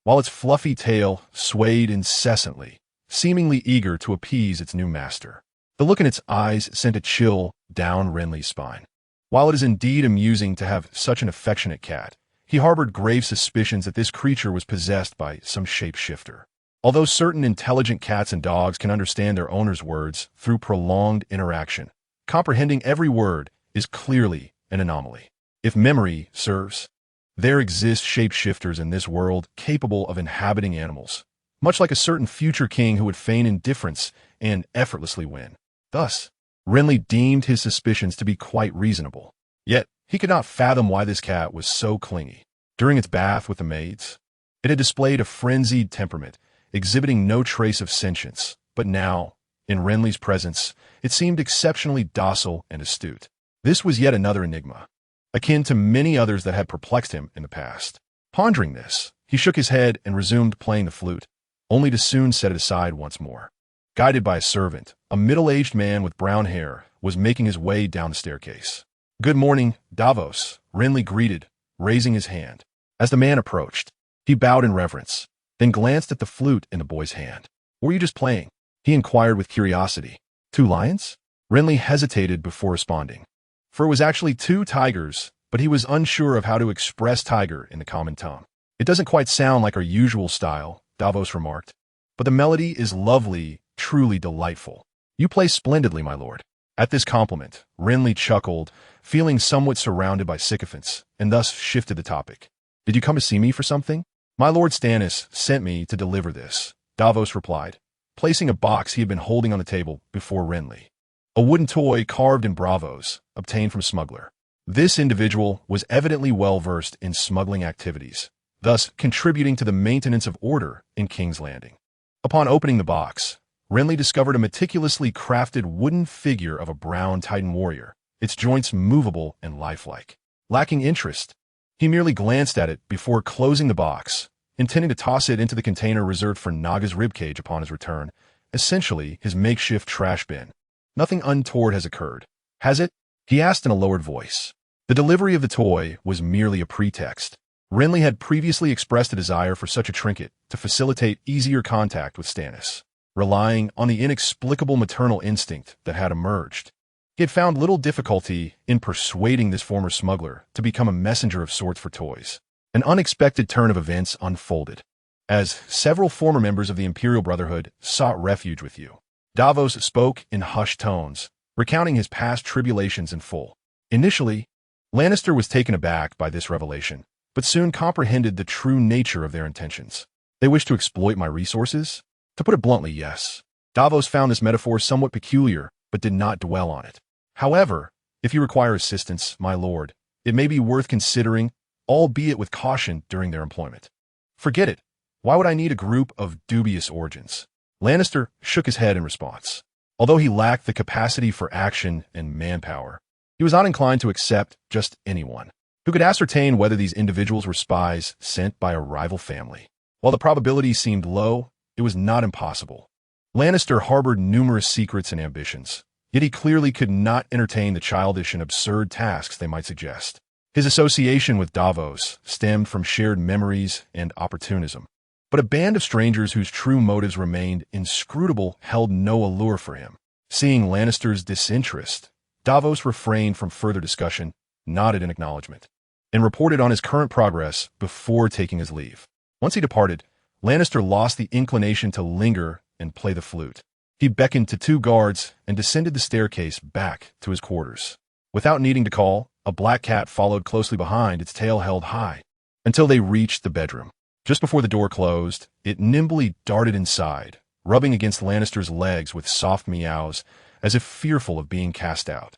while its fluffy tail swayed incessantly, seemingly eager to appease its new master. The look in its eyes sent a chill down Renly's spine. While it is indeed amusing to have such an affectionate cat, he harbored grave suspicions that this creature was possessed by some shapeshifter. Although certain intelligent cats and dogs can understand their owner's words through prolonged interaction, comprehending every word is clearly an anomaly. If memory serves, there exist shapeshifters in this world capable of inhabiting animals, much like a certain future king who would feign indifference and effortlessly win. Thus, Renly deemed his suspicions to be quite reasonable. Yet, he could not fathom why this cat was so clingy. During its bath with the maids, it had displayed a frenzied temperament, exhibiting no trace of sentience, but now, in Renly's presence, it seemed exceptionally docile and astute. This was yet another enigma, akin to many others that had perplexed him in the past. Pondering this, he shook his head and resumed playing the flute, only to soon set it aside once more. Guided by a servant, a middle-aged man with brown hair was making his way down the staircase. "Good morning, Davos," Renly greeted, raising his hand. As the man approached, he bowed in reverence, then glanced at the flute in the boy's hand. "Were you just playing?" he inquired with curiosity. "Two lions?" Renly hesitated before responding, for it was actually two tigers, but he was unsure of how to express tiger in the common tongue. "It doesn't quite sound like our usual style," Davos remarked, "but the melody is lovely, truly delightful. You play splendidly, my lord." At this compliment, Renly chuckled, feeling somewhat surrounded by sycophants, and thus shifted the topic. "Did you come to see me for something?" "My lord Stannis sent me to deliver this," Davos replied, placing a box he had been holding on the table before Renly. A wooden toy carved in bravos, obtained from smuggler. This individual was evidently well-versed in smuggling activities, thus contributing to the maintenance of order in King's Landing. Upon opening the box, Renly discovered a meticulously crafted wooden figure of a brown Titan warrior, its joints movable and lifelike. Lacking interest, he merely glanced at it before closing the box, intending to toss it into the container reserved for Naga's ribcage upon his return, essentially his makeshift trash bin. "Nothing untoward has occurred, has it?" he asked in a lowered voice. The delivery of the toy was merely a pretext. Renly had previously expressed a desire for such a trinket to facilitate easier contact with Stannis, relying on the inexplicable maternal instinct that had emerged. He had found little difficulty in persuading this former smuggler to become a messenger of sorts for toys. An unexpected turn of events unfolded, as several former members of the Imperial Brotherhood sought refuge with you. Davos spoke in hushed tones, recounting his past tribulations in full. Initially, Lannister was taken aback by this revelation, but soon comprehended the true nature of their intentions. "They wish to exploit my resources?" "To put it bluntly, yes." Davos found this metaphor somewhat peculiar, but did not dwell on it. "However, if you require assistance, my lord, it may be worth considering, albeit with caution during their employment." "Forget it. Why would I need a group of dubious origins?" Lannister shook his head in response. Although he lacked the capacity for action and manpower, he was not inclined to accept just anyone who could ascertain whether these individuals were spies sent by a rival family. While the probability seemed low, it was not impossible. Lannister harbored numerous secrets and ambitions, yet he clearly could not entertain the childish and absurd tasks they might suggest. His association with Davos stemmed from shared memories and opportunism, but a band of strangers whose true motives remained inscrutable held no allure for him. Seeing Lannister's disinterest, Davos refrained from further discussion, nodded in acknowledgement, and reported on his current progress before taking his leave. Once he departed, Lannister lost the inclination to linger and play the flute. He beckoned to two guards and descended the staircase back to his quarters. Without needing to call, a black cat followed closely behind, its tail held high, until they reached the bedroom. Just before the door closed, it nimbly darted inside, rubbing against Lannister's legs with soft meows, as if fearful of being cast out.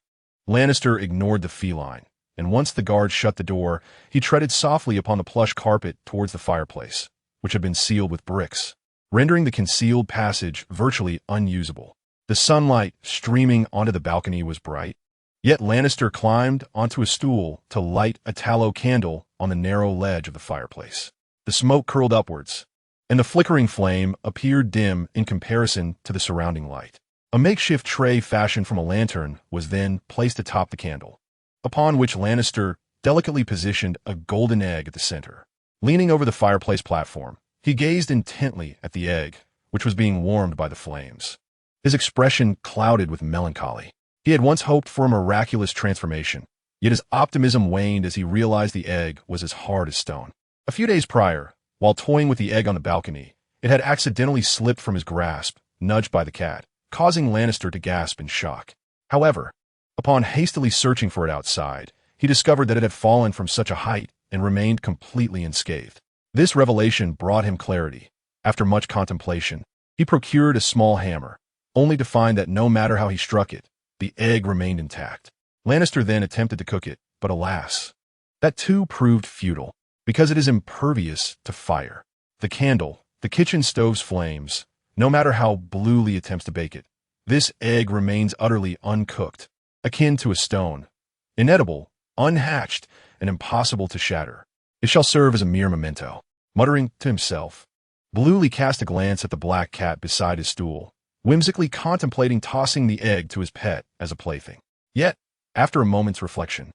Lannister ignored the feline, and once the guard shut the door, he treaded softly upon the plush carpet towards the fireplace, which had been sealed with bricks, rendering the concealed passage virtually unusable. The sunlight streaming onto the balcony was bright, yet Lannister climbed onto a stool to light a tallow candle on the narrow ledge of the fireplace. The smoke curled upwards, and the flickering flame appeared dim in comparison to the surrounding light. A makeshift tray fashioned from a lantern was then placed atop the candle, upon which Lannister delicately positioned a golden egg at the center. Leaning over the fireplace platform, he gazed intently at the egg, which was being warmed by the flames. His expression clouded with melancholy. He had once hoped for a miraculous transformation, yet his optimism waned as he realized the egg was as hard as stone. A few days prior, while toying with the egg on the balcony, it had accidentally slipped from his grasp, nudged by the cat, causing Lannister to gasp in shock. However, upon hastily searching for it outside, he discovered that it had fallen from such a height and remained completely unscathed. This revelation brought him clarity. After much contemplation, he procured a small hammer, only to find that no matter how he struck it, the egg remained intact. Lannister then attempted to cook it, but alas, that too proved futile, because it is impervious to fire. The candle, the kitchen stove's flames, no matter how bluely it attempts to bake it, this egg remains utterly uncooked, akin to a stone, inedible, unhatched, and impossible to shatter. It shall serve as a mere memento. Muttering to himself, Bluely cast a glance at the black cat beside his stool, whimsically contemplating tossing the egg to his pet as a plaything. Yet, after a moment's reflection,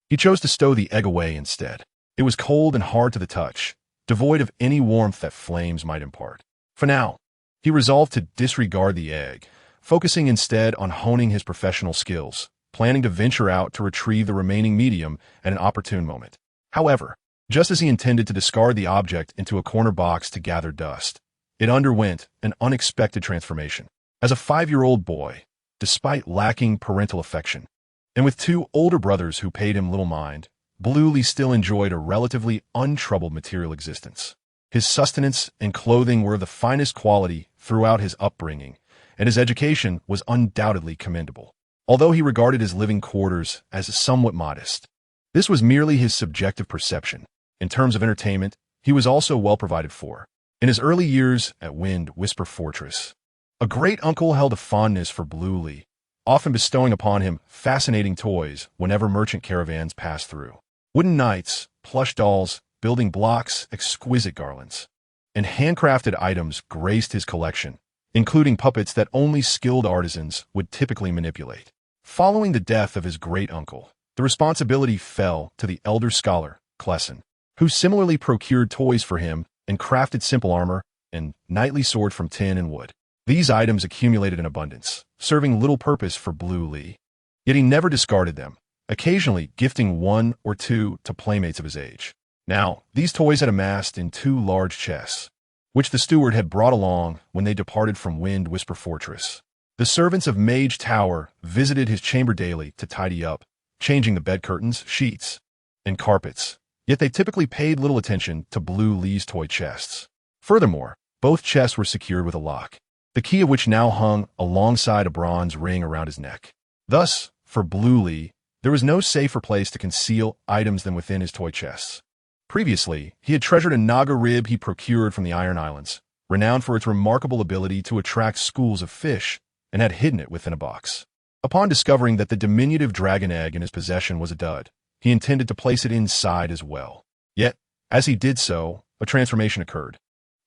he chose to stow the egg away instead. It was cold and hard to the touch, devoid of any warmth that flames might impart. For now, he resolved to disregard the egg, focusing instead on honing his professional skills, planning to venture out to retrieve the remaining medium at an opportune moment. However, just as he intended to discard the object into a corner box to gather dust, it underwent an unexpected transformation. As a 5-year-old boy, despite lacking parental affection. And with two older brothers who paid him little mind, Bluely still enjoyed a relatively untroubled material existence. His sustenance and clothing were of the finest quality throughout his upbringing, and his education was undoubtedly commendable, although he regarded his living quarters as somewhat modest. This was merely his subjective perception. In terms of entertainment, he was also well provided for. In his early years at Whisper Fortress, a great uncle held a fondness for Bluely, often bestowing upon him fascinating toys whenever merchant caravans passed through. Wooden knights, plush dolls, building blocks, exquisite garlands, and handcrafted items graced his collection, including puppets that only skilled artisans would typically manipulate. Following the death of his great-uncle, the responsibility fell to the elder scholar, Clesson, who similarly procured toys for him and crafted simple armor and knightly sword from tin and wood. These items accumulated in abundance, serving little purpose for Bluely. Yet he never discarded them, occasionally gifting one or two to playmates of his age. Now, these toys had amassed in 2 large chests, which the steward had brought along when they departed from Whisper Fortress. The servants of Mage Tower visited his chamber daily to tidy up, changing the bed curtains, sheets, and carpets, yet they typically paid little attention to Bluely's toy chests. Furthermore, both chests were secured with a lock, the key of which now hung alongside a bronze ring around his neck. Thus, for Bluely, there was no safer place to conceal items than within his toy chests. Previously, he had treasured a Naga rib he procured from the Iron Islands, renowned for its remarkable ability to attract schools of fish, and had hidden it within a box. Upon discovering that the diminutive dragon egg in his possession was a dud, he intended to place it inside as well. Yet, as he did so, a transformation occurred.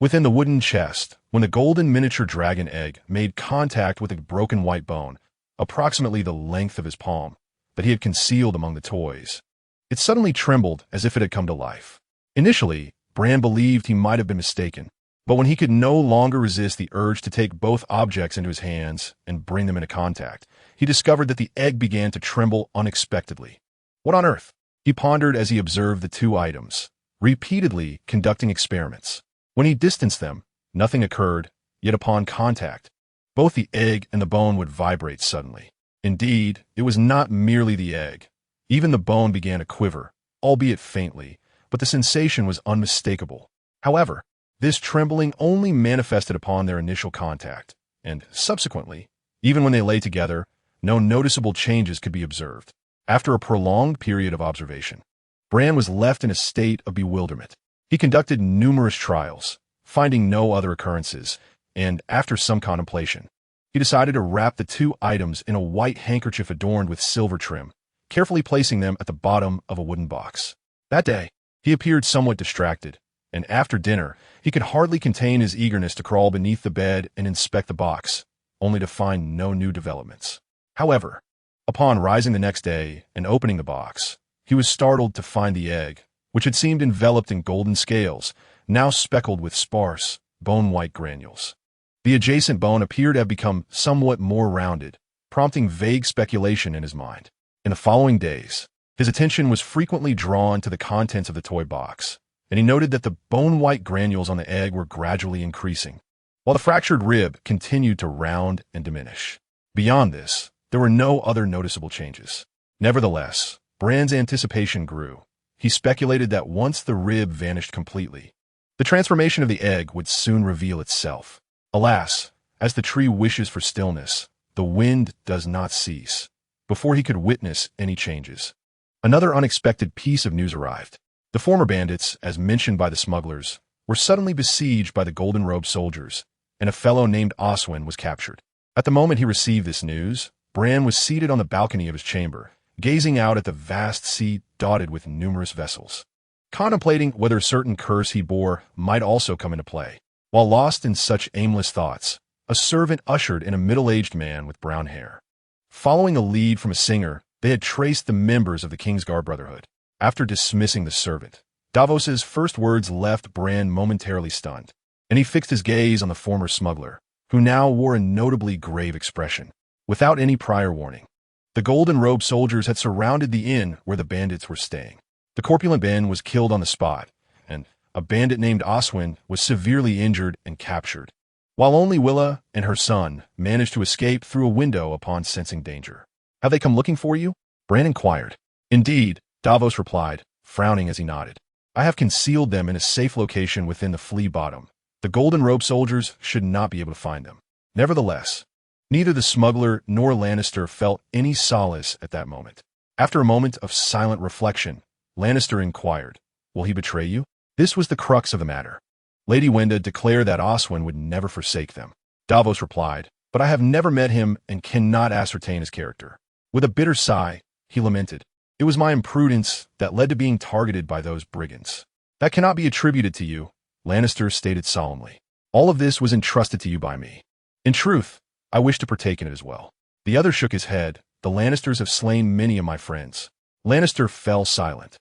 Within the wooden chest, when the golden miniature dragon egg made contact with a broken white bone, approximately the length of his palm, that he had concealed among the toys, it suddenly trembled as if it had come to life. Initially, Bran believed he might have been mistaken, but when he could no longer resist the urge to take both objects into his hands and bring them into contact, he discovered that the egg began to tremble unexpectedly. What on earth? He pondered as he observed the 2 items, repeatedly conducting experiments. When he distanced them, nothing occurred, yet upon contact, both the egg and the bone would vibrate suddenly. Indeed, it was not merely the egg. Even the bone began to quiver, albeit faintly, but the sensation was unmistakable. However, this trembling only manifested upon their initial contact, and subsequently, even when they lay together, no noticeable changes could be observed. After a prolonged period of observation, Bran was left in a state of bewilderment. He conducted numerous trials, finding no other occurrences, and after some contemplation, he decided to wrap the 2 items in a white handkerchief adorned with silver trim, carefully placing them at the bottom of a wooden box. That day, he appeared somewhat distracted, and after dinner, he could hardly contain his eagerness to crawl beneath the bed and inspect the box, only to find no new developments. However, upon rising the next day and opening the box, he was startled to find the egg, which had seemed enveloped in golden scales, now speckled with sparse, bone-white granules. The adjacent bone appeared to have become somewhat more rounded, prompting vague speculation in his mind. In the following days, his attention was frequently drawn to the contents of the toy box, and he noted that the bone-white granules on the egg were gradually increasing, while the fractured rib continued to round and diminish. Beyond this, there were no other noticeable changes. Nevertheless, Bran's anticipation grew. He speculated that once the rib vanished completely, the transformation of the egg would soon reveal itself. Alas, as the tree wishes for stillness, the wind does not cease. Before he could witness any changes, another unexpected piece of news arrived. The former bandits, as mentioned by the smugglers, were suddenly besieged by the golden-robed soldiers, and a fellow named Oswin was captured. At the moment he received this news, Bran was seated on the balcony of his chamber, gazing out at the vast sea dotted with numerous vessels, contemplating whether a certain curse he bore might also come into play. While lost in such aimless thoughts, a servant ushered in a middle-aged man with brown hair. Following a lead from a singer, they had traced the members of the Kingsguard Brotherhood. After dismissing the servant, Davos's first words left Bran momentarily stunned, and he fixed his gaze on the former smuggler, who now wore a notably grave expression. Without any prior warning, the golden-robed soldiers had surrounded the inn where the bandits were staying. The corpulent Ben was killed on the spot, and a bandit named Oswin was severely injured and captured. while only Willa and her son managed to escape through a window upon sensing danger. Have they come looking for you? Bran inquired. Indeed, Davos replied, frowning as he nodded. I have concealed them in a safe location within the flea bottom. The golden robe soldiers should not be able to find them. Nevertheless, neither the smuggler nor Lannister felt any solace at that moment. After a moment of silent reflection, Lannister inquired, will he betray you? This was the crux of the matter. Lady Wenda declared that Oswin would never forsake them. Davos replied, but I have never met him and cannot ascertain his character. With a bitter sigh, he lamented, it was my imprudence that led to being targeted by those brigands. That cannot be attributed to you, Lannister stated solemnly. All of this was entrusted to you by me. In truth, I wish to partake in it as well. The other shook his head. The Lannisters have slain many of my friends. Lannister fell silent,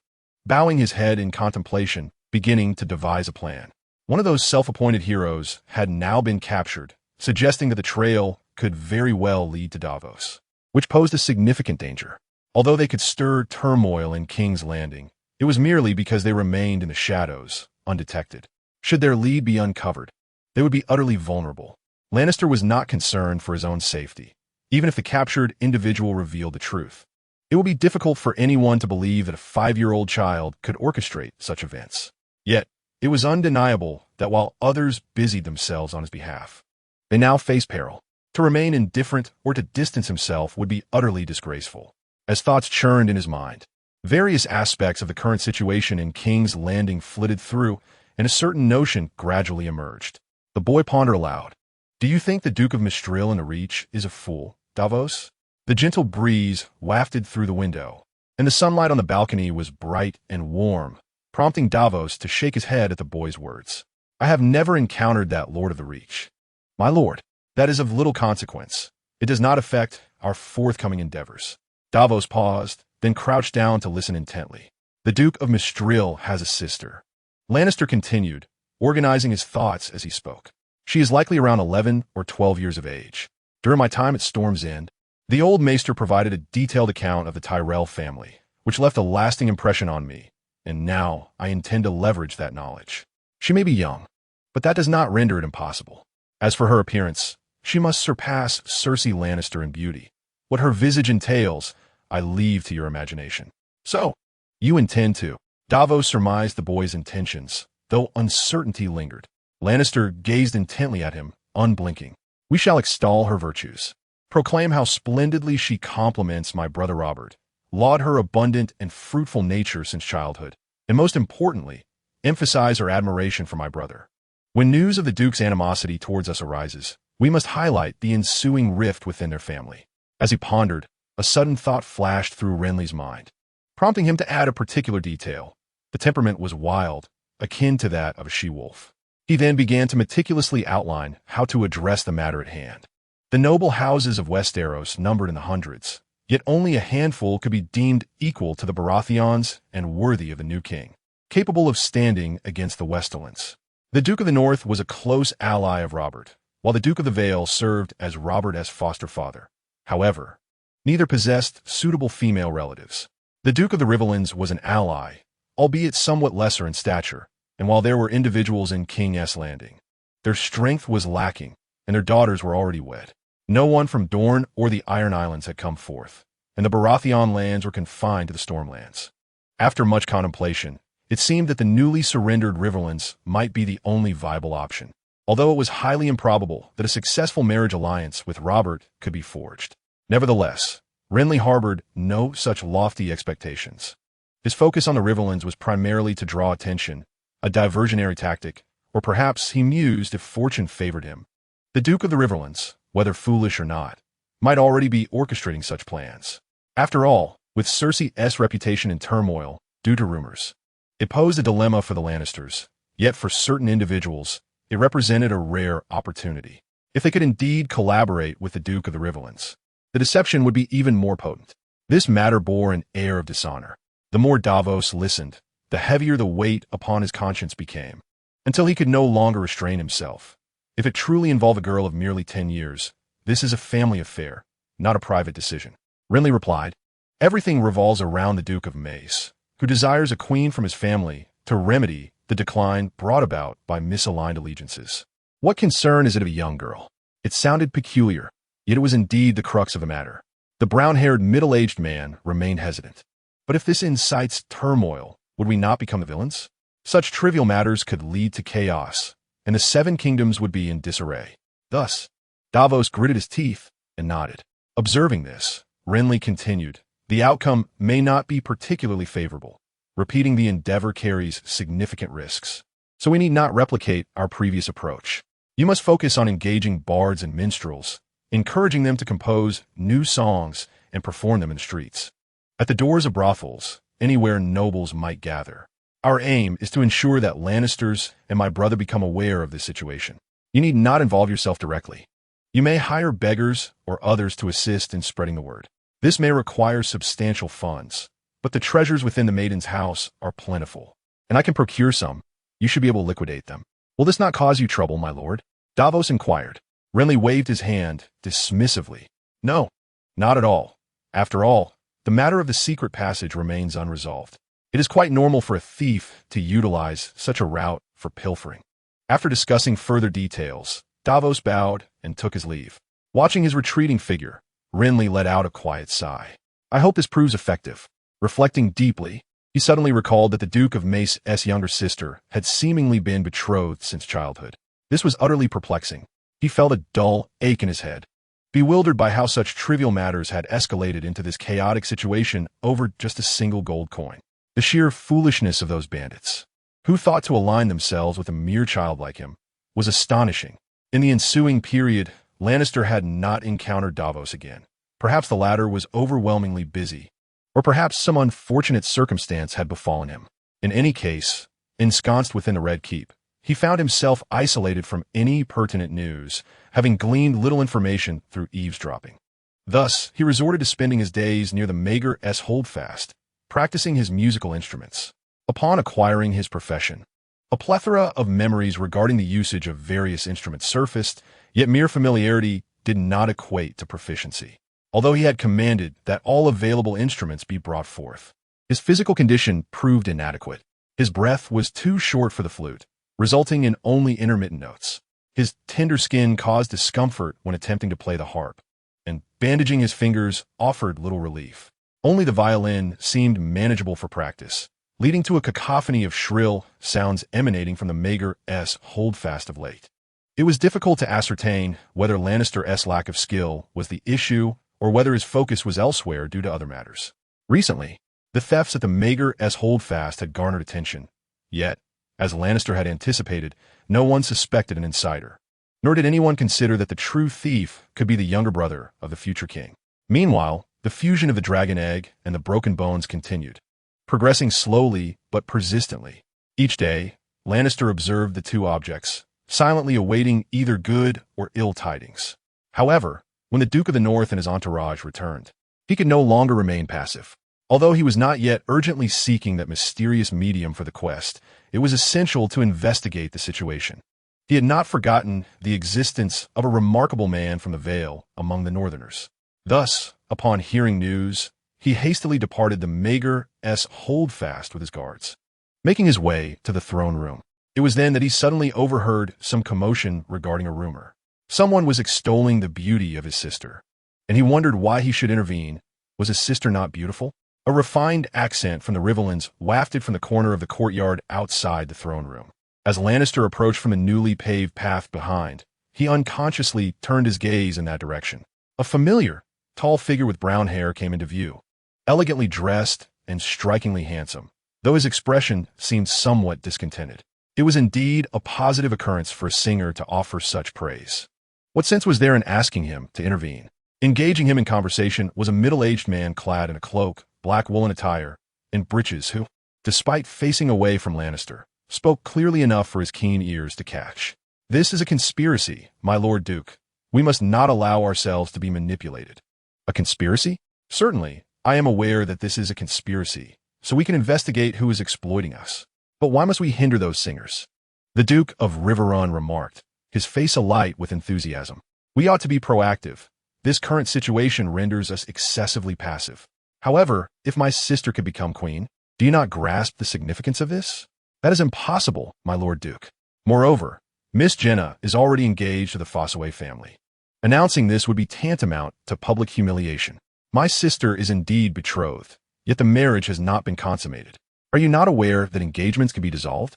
bowing his head in contemplation, beginning to devise a plan. One of those self-appointed heroes had now been captured, suggesting that the trail could very well lead to Davos, which posed a significant danger. Although they could stir turmoil in King's Landing, it was merely because they remained in the shadows, undetected. Should their lead be uncovered, they would be utterly vulnerable. Lannister was not concerned for his own safety, even if the captured individual revealed the truth. It would be difficult for anyone to believe that a 5-year-old child could orchestrate such events. Yet, it was undeniable that while others busied themselves on his behalf, they now faced peril. To remain indifferent or to distance himself would be utterly disgraceful. As thoughts churned in his mind, various aspects of the current situation in King's Landing flitted through, and a certain notion gradually emerged. The boy pondered aloud. Do you think the Duke of Mistril in the Reach is a fool, Davos? The gentle breeze wafted through the window, and the sunlight on the balcony was bright and warm, prompting Davos to shake his head at the boy's words. I have never encountered that Lord of the Reach. My lord, that is of little consequence. It does not affect our forthcoming endeavors. Davos paused, then crouched down to listen intently. The Duke of Mistril has a sister. Lannister continued, organizing his thoughts as he spoke. She is likely around 11 or 12 years of age. During my time at Storm's End, the old maester provided a detailed account of the Tyrell family, which left a lasting impression on me, and now I intend to leverage that knowledge. She may be young, but that does not render it impossible. As for her appearance, she must surpass Cersei Lannister in beauty. What her visage entails, I leave to your imagination. So, you intend to. Davos surmised the boy's intentions, though uncertainty lingered. Lannister gazed intently at him, unblinking. We shall extol her virtues, proclaim how splendidly she complements my brother Robert, laud her abundant and fruitful nature since childhood, and most importantly, emphasize her admiration for my brother. When news of the Duke's animosity towards us arises, we must highlight the ensuing rift within their family. As he pondered, a sudden thought flashed through Renly's mind, prompting him to add a particular detail. The temperament was wild, akin to that of a she-wolf. He then began to meticulously outline how to address the matter at hand. The noble houses of Westeros numbered in the hundreds, yet only a handful could be deemed equal to the Baratheons and worthy of the new king, capable of standing against the Westerlands. The Duke of the North was a close ally of Robert, while the Duke of the Vale served as Robert's foster father. However, neither possessed suitable female relatives. The Duke of the Riverlands was an ally, albeit somewhat lesser in stature, and while there were individuals in King's Landing, their strength was lacking, and their daughters were already wed. No one from Dorne or the Iron Islands had come forth, and the Baratheon lands were confined to the Stormlands. After much contemplation, it seemed that the newly surrendered Riverlands might be the only viable option, although it was highly improbable that a successful marriage alliance with Robert could be forged. Nevertheless, Renly harbored no such lofty expectations. His focus on the Riverlands was primarily to draw attention, a diversionary tactic, or perhaps he mused if fortune favored him. The Duke of the Riverlands, whether foolish or not, might already be orchestrating such plans. After all, with Cersei's reputation in turmoil due to rumors, it posed a dilemma for the Lannisters, yet for certain individuals, it represented a rare opportunity. If they could indeed collaborate with the Duke of the Riverlands, the deception would be even more potent. This matter bore an air of dishonor. The more Davos listened, the heavier the weight upon his conscience became, until he could no longer restrain himself. If it truly involved a girl of merely 10 years, this is a family affair, not a private decision. Renly replied, everything revolves around the Duke of Mace, who desires a queen from his family to remedy the decline brought about by misaligned allegiances. What concern is it of a young girl? It sounded peculiar, yet it was indeed the crux of the matter. The brown-haired, middle-aged man remained hesitant. But if this incites turmoil, would we not become the villains? Such trivial matters could lead to chaos, and the Seven Kingdoms would be in disarray. Thus, Davos gritted his teeth and nodded. Observing this, Renly continued, "The outcome may not be particularly favorable. Repeating the endeavor carries significant risks. So we need not replicate our previous approach. You must focus on engaging bards and minstrels, encouraging them to compose new songs and perform them in the streets. At the doors of brothels, anywhere nobles might gather. Our aim is to ensure that Lannisters and my brother become aware of this situation. You need not involve yourself directly. You may hire beggars or others to assist in spreading the word. This may require substantial funds, but the treasures within the maiden's house are plentiful, and I can procure some. You should be able to liquidate them. Will this not cause you trouble, my lord?" Davos inquired. Renly waved his hand dismissively. "No, not at all. After all, the matter of the secret passage remains unresolved. It is quite normal for a thief to utilize such a route for pilfering." After discussing further details, Davos bowed and took his leave. Watching his retreating figure, Renly let out a quiet sigh. "I hope this proves effective." Reflecting deeply, he suddenly recalled that the Duke of Mace's younger sister had seemingly been betrothed since childhood. This was utterly perplexing. He felt a dull ache in his head, bewildered by how such trivial matters had escalated into this chaotic situation over just a single gold coin. The sheer foolishness of those bandits, who thought to align themselves with a mere child like him, was astonishing. In the ensuing period, Lannister had not encountered Davos again. Perhaps the latter was overwhelmingly busy, or perhaps some unfortunate circumstance had befallen him. In any case, ensconced within the Red Keep, he found himself isolated from any pertinent news, having gleaned little information through eavesdropping. Thus, he resorted to spending his days near the Maegor's Holdfast, practicing his musical instruments. Upon acquiring his profession, a plethora of memories regarding the usage of various instruments surfaced, yet mere familiarity did not equate to proficiency. Although he had commanded that all available instruments be brought forth, his physical condition proved inadequate. His breath was too short for the flute, resulting in only intermittent notes. His tender skin caused discomfort when attempting to play the harp, and bandaging his fingers offered little relief. Only the violin seemed manageable for practice, leading to a cacophony of shrill sounds emanating from the Maegor's Holdfast of late. It was difficult to ascertain whether Lannister's lack of skill was the issue or whether his focus was elsewhere due to other matters. Recently, the thefts at the Maegor's Holdfast had garnered attention, yet, as Lannister had anticipated, no one suspected an insider, nor did anyone consider that the true thief could be the younger brother of the future king. Meanwhile, the fusion of the dragon egg and the broken bones continued, progressing slowly but persistently. Each day, Lannister observed the two objects, silently awaiting either good or ill tidings. However, when the Duke of the North and his entourage returned, he could no longer remain passive. Although he was not yet urgently seeking that mysterious medium for the quest, it was essential to investigate the situation. He had not forgotten the existence of a remarkable man from the Vale among the Northerners. Thus, upon hearing news, he hastily departed the Maegor's Holdfast with his guards, making his way to the throne room. It was then that he suddenly overheard some commotion regarding a rumor. Someone was extolling the beauty of his sister, and he wondered why he should intervene. Was his sister not beautiful? A refined accent from the Riverlands wafted from the corner of the courtyard outside the throne room. As Lannister approached from the newly paved path behind, he unconsciously turned his gaze in that direction. A familiar, tall figure with brown hair came into view, elegantly dressed and strikingly handsome, though his expression seemed somewhat discontented. It was indeed a positive occurrence for a singer to offer such praise. What sense was there in asking him to intervene? Engaging him in conversation was a middle-aged man clad in a cloak, black woolen attire, and breeches who, despite facing away from Lannister, spoke clearly enough for his keen ears to catch. "This is a conspiracy, my Lord Duke. We must not allow ourselves to be manipulated." "A conspiracy? Certainly, I am aware that this is a conspiracy, so we can investigate who is exploiting us. But why must we hinder those singers?" The Duke of Riverrun remarked, his face alight with enthusiasm. "We ought to be proactive. This current situation renders us excessively passive. However, if my sister could become queen, do you not grasp the significance of this? That is impossible, my Lord Duke. Moreover, Miss Jenna is already engaged to the Fossaway family. Announcing this would be tantamount to public humiliation. My sister is indeed betrothed, yet the marriage has not been consummated. Are you not aware that engagements can be dissolved?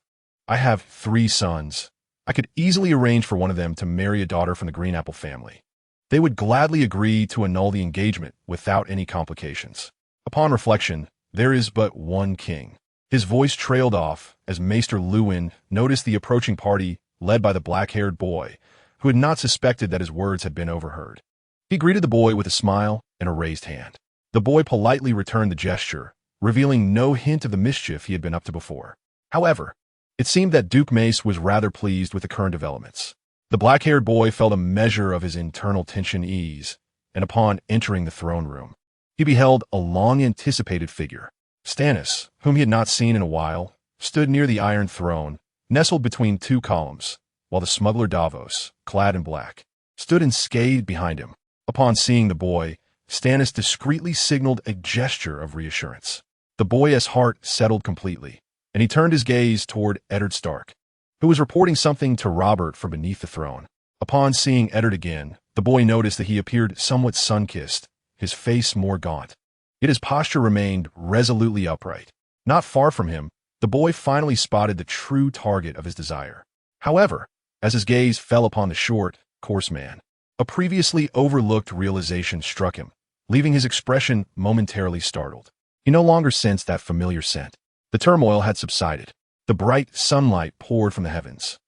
I have 3 sons. I could easily arrange for one of them to marry a daughter from the Green Apple family. They would gladly agree to annul the engagement without any complications. Upon reflection, there is but one king. His voice trailed off as Maester Lewin noticed the approaching party led by the black-haired boy, who had not suspected that his words had been overheard. He greeted the boy with a smile and a raised hand. The boy politely returned the gesture, revealing no hint of the mischief he had been up to before. However, it seemed that Duke Mace was rather pleased with the current developments. The black-haired boy felt a measure of his internal tension ease, and upon entering the throne room, he beheld a long-anticipated figure. Stannis, whom he had not seen in a while, stood near the Iron Throne, nestled between 2 columns, while the smuggler Davos, clad in black, stood enscathed behind him. Upon seeing the boy, Stannis discreetly signaled a gesture of reassurance. The boy's heart settled completely, and he turned his gaze toward Eddard Stark, who was reporting something to Robert from beneath the throne. Upon seeing Eddard again, the boy noticed that he appeared somewhat sun-kissed, his face more gaunt. Yet his posture remained resolutely upright. Not far from him, the boy finally spotted the true target of his desire. However, as his gaze fell upon the short, coarse man, a previously overlooked realization struck him, leaving his expression momentarily startled. He no longer sensed that familiar scent. The turmoil had subsided. The bright sunlight poured from the heavens,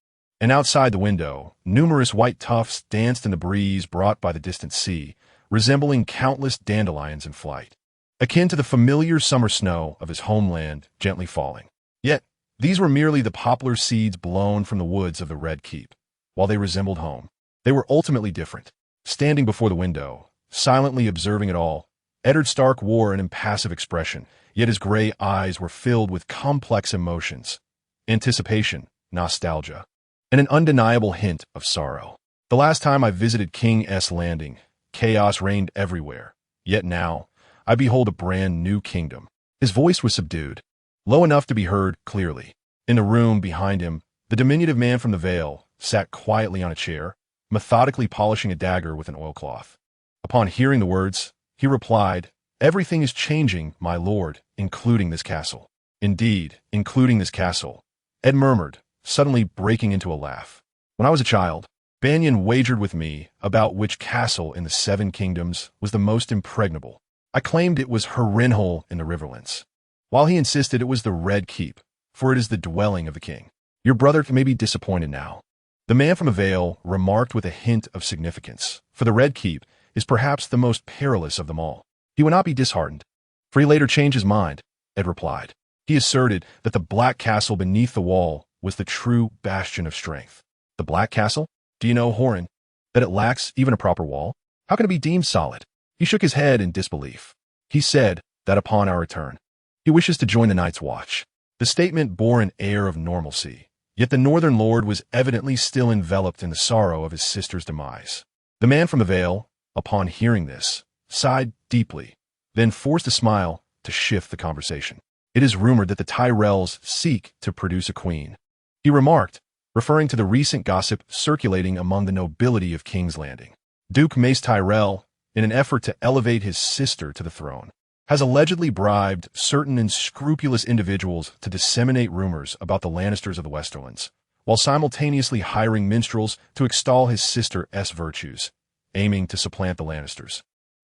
and outside the window, numerous white tufts danced in the breeze brought by the distant sea, resembling countless dandelions in flight, akin to the familiar summer snow of his homeland gently falling. Yet, these were merely the poplar seeds blown from the woods of the Red Keep. While they resembled home, they were ultimately different. Standing before the window, silently observing it all, Eddard Stark wore an impassive expression, yet his gray eyes were filled with complex emotions, anticipation, nostalgia, and an undeniable hint of sorrow. The last time I visited King S Landing, chaos reigned everywhere, yet now, I behold a brand new kingdom. His voice was subdued, low enough to be heard clearly. In the room behind him, the diminutive man from the Vale sat quietly on a chair, methodically polishing a dagger with an oilcloth. Upon hearing the words, he replied, "Everything is changing, my lord, including this castle." "Indeed, including this castle," Ed murmured, suddenly breaking into a laugh. "When I was a child, Banyan wagered with me about which castle in the 7 kingdoms was the most impregnable. I claimed it was Harrenhal in the Riverlands, while he insisted it was the Red Keep, for it is the dwelling of the king. Your brother may be disappointed now." The man from the Vale remarked with a hint of significance, "For the Red Keep is perhaps the most perilous of them all." He would not be disheartened, for he later changed his mind, Ed replied. He asserted that the Black Castle beneath the wall was the true bastion of strength. The Black Castle? Do you know, Horan, that it lacks even a proper wall? How can it be deemed solid? He shook his head in disbelief. He said that upon our return, he wishes to join the Night's Watch. The statement bore an air of normalcy, yet the Northern Lord was evidently still enveloped in the sorrow of his sister's demise. The man from the Vale, upon hearing this, sighed deeply, then forced a smile to shift the conversation. "It is rumored that the Tyrells seek to produce a queen," he remarked, referring to the recent gossip circulating among the nobility of King's Landing. Duke Mace Tyrell, in an effort to elevate his sister to the throne, has allegedly bribed certain unscrupulous individuals to disseminate rumors about the Lannisters of the Westerlands, while simultaneously hiring minstrels to extol his sister's virtues, aiming to supplant the Lannisters,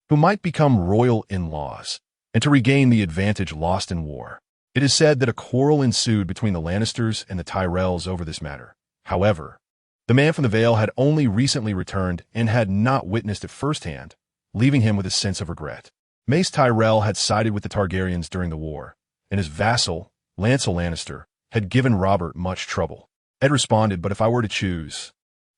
who might become royal in-laws, and to regain the advantage lost in war. It is said that a quarrel ensued between the Lannisters and the Tyrells over this matter. However, the man from the Vale had only recently returned and had not witnessed it firsthand, leaving him with a sense of regret. Mace Tyrell had sided with the Targaryens during the war, and his vassal, Lancel Lannister, had given Robert much trouble. Ed responded, "But if I were to choose,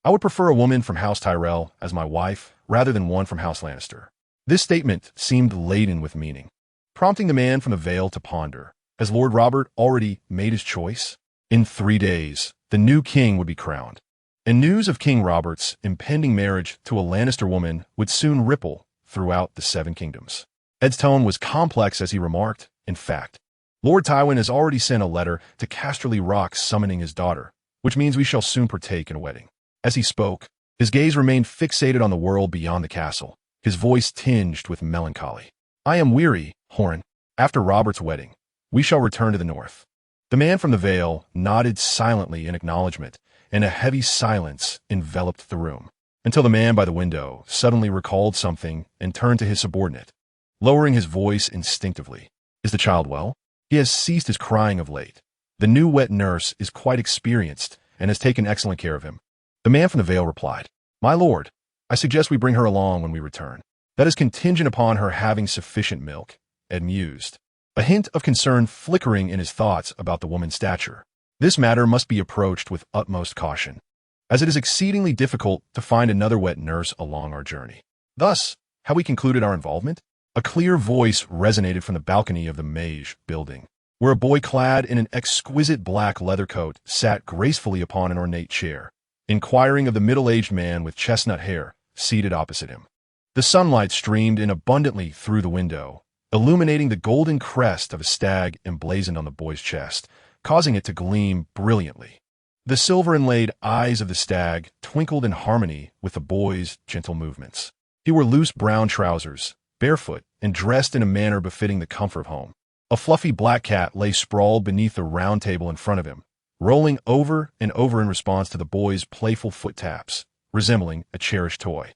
I would prefer a woman from House Tyrell as my wife rather than one from House Lannister." This statement seemed laden with meaning, prompting the man from the Vale to ponder. Has Lord Robert already made his choice? In 3 days, the new king would be crowned, and news of King Robert's impending marriage to a Lannister woman would soon ripple throughout the 7 kingdoms. Ed's tone was complex as he remarked, "In fact, Lord Tywin has already sent a letter to Casterly Rock summoning his daughter, which means we shall soon partake in a wedding." As he spoke, his gaze remained fixated on the world beyond the castle, his voice tinged with melancholy. "I am weary, Horan. After Robert's wedding, we shall return to the north." The man from the Vale nodded silently in acknowledgement, and a heavy silence enveloped the room, until the man by the window suddenly recalled something and turned to his subordinate, lowering his voice instinctively. "Is the child well? He has ceased his crying of late. The new wet nurse is quite experienced and has taken excellent care of him." The man from the Vale replied, "My lord, I suggest we bring her along when we return. That is contingent upon her having sufficient milk," Ed mused, a hint of concern flickering in his thoughts about the woman's stature. "This matter must be approached with utmost caution, as it is exceedingly difficult to find another wet nurse along our journey. Thus, have we concluded our involvement?" A clear voice resonated from the balcony of the Mage building, where a boy clad in an exquisite black leather coat sat gracefully upon an ornate chair, inquiring of the middle-aged man with chestnut hair seated opposite him. The sunlight streamed in abundantly through the window, illuminating the golden crest of a stag emblazoned on the boy's chest, causing it to gleam brilliantly. The silver-inlaid eyes of the stag twinkled in harmony with the boy's gentle movements. He wore loose brown trousers, barefoot, and dressed in a manner befitting the comfort of home. A fluffy black cat lay sprawled beneath the round table in front of him, rolling over and over in response to the boy's playful foot taps, resembling a cherished toy.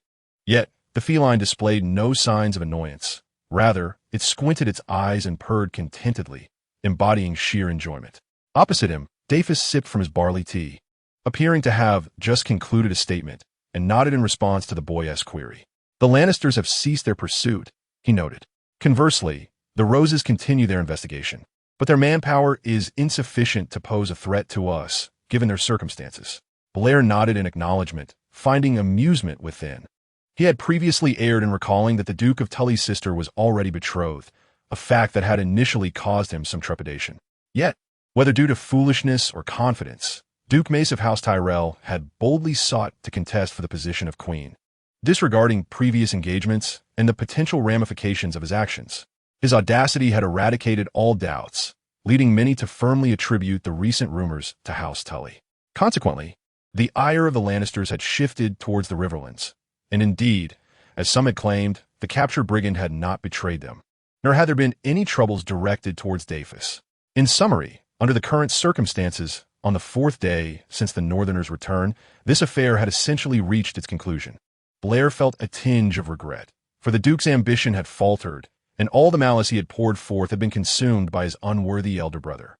Yet, the feline displayed no signs of annoyance. Rather, it squinted its eyes and purred contentedly, embodying sheer enjoyment. Opposite him, Dafus sipped from his barley tea, appearing to have just concluded a statement, and nodded in response to the boy's query. "The Lannisters have ceased their pursuit," he noted. "Conversely, the Roses continue their investigation, but their manpower is insufficient to pose a threat to us, given their circumstances." Blair nodded in acknowledgement, finding amusement within. He had previously erred in recalling that the Duke of Tully's sister was already betrothed, a fact that had initially caused him some trepidation. Yet, whether due to foolishness or confidence, Duke Mace of House Tyrell had boldly sought to contest for the position of queen, disregarding previous engagements and the potential ramifications of his actions. His audacity had eradicated all doubts, leading many to firmly attribute the recent rumors to House Tully. Consequently, the ire of the Lannisters had shifted towards the Riverlands, and indeed, as some had claimed, the captured brigand had not betrayed them, nor had there been any troubles directed towards Dafus. In summary, under the current circumstances, on the fourth day since the Northerners' return, this affair had essentially reached its conclusion. Blair felt a tinge of regret, for the Duke's ambition had faltered, and all the malice he had poured forth had been consumed by his unworthy elder brother.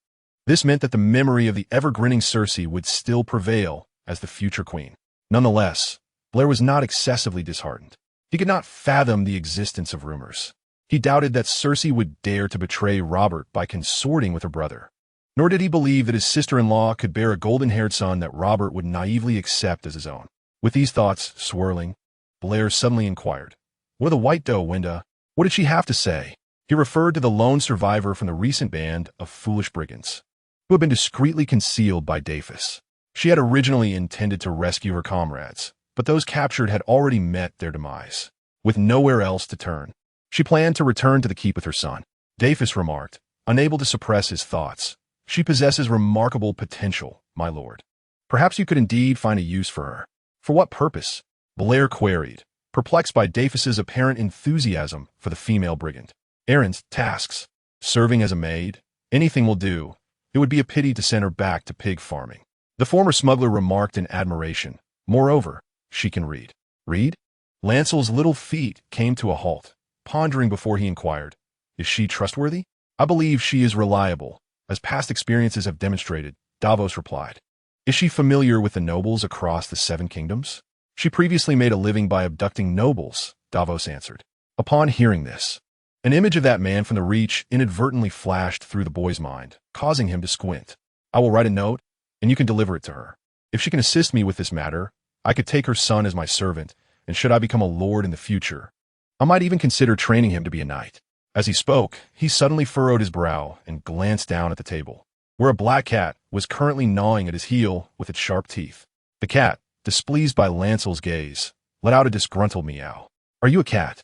This meant that the memory of the ever-grinning Cersei would still prevail as the future queen. Nonetheless, Blair was not excessively disheartened. He could not fathom the existence of rumors. He doubted that Cersei would dare to betray Robert by consorting with her brother. Nor did he believe that his sister-in-law could bear a golden-haired son that Robert would naively accept as his own. With these thoughts swirling, Blair suddenly inquired, "Where the White Doe, Winda? What did she have to say?" He referred to the lone survivor from the recent band of foolish brigands, who had been discreetly concealed by Dafus. She had originally intended to rescue her comrades, but those captured had already met their demise. With nowhere else to turn, she planned to return to the keep with her son. Dafus remarked, unable to suppress his thoughts, "She possesses remarkable potential, my lord. Perhaps you could indeed find a use for her." "For what purpose?" Blair queried, perplexed by Dafus's apparent enthusiasm for the female brigand. "Errands, tasks, serving as a maid, anything will do. It would be a pity to send her back to pig farming." The former smuggler remarked in admiration, "Moreover, she can read." "Read?" Lancel's little feet came to a halt, pondering before he inquired, "Is she trustworthy?" "I believe she is reliable, as past experiences have demonstrated," Davos replied. "Is she familiar with the nobles across the Seven Kingdoms?" "She previously made a living by abducting nobles," Davos answered. Upon hearing this, an image of that man from the Reach inadvertently flashed through the boy's mind, causing him to squint. "I will write a note, and you can deliver it to her. If she can assist me with this matter, I could take her son as my servant, and should I become a lord in the future, I might even consider training him to be a knight." As he spoke, he suddenly furrowed his brow and glanced down at the table, where a black cat was currently gnawing at his heel with its sharp teeth. The cat, displeased by Lancel's gaze, let out a disgruntled meow. "Are you a cat,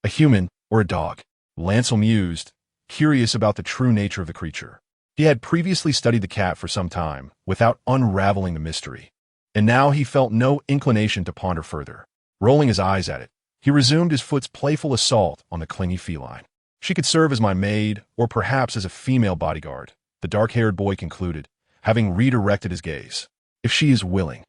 a human, or a dog?" Lancel mused, curious about the true nature of the creature. He had previously studied the cat for some time, without unraveling the mystery. And now he felt no inclination to ponder further. Rolling his eyes at it, he resumed his foot's playful assault on the clingy feline. She could serve as my maid, or perhaps as a female bodyguard, the dark-haired boy concluded, having redirected his gaze. If she is willing.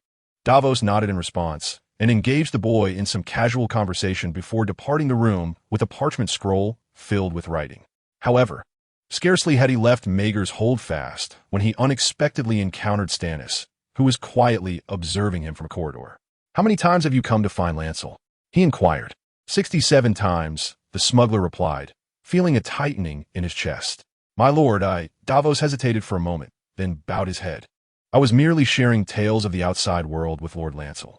Davos nodded in response, and engaged the boy in some casual conversation before departing the room with a parchment scroll filled with writing. However, scarcely had he left Maegor's holdfast when he unexpectedly encountered Stannis, who was quietly observing him from a corridor. "How many times have you come to find Lancel?" he inquired. 67 times, the smuggler replied, feeling a tightening in his chest. "My lord, Davos hesitated for a moment, then bowed his head. "I was merely sharing tales of the outside world with Lord Lancel.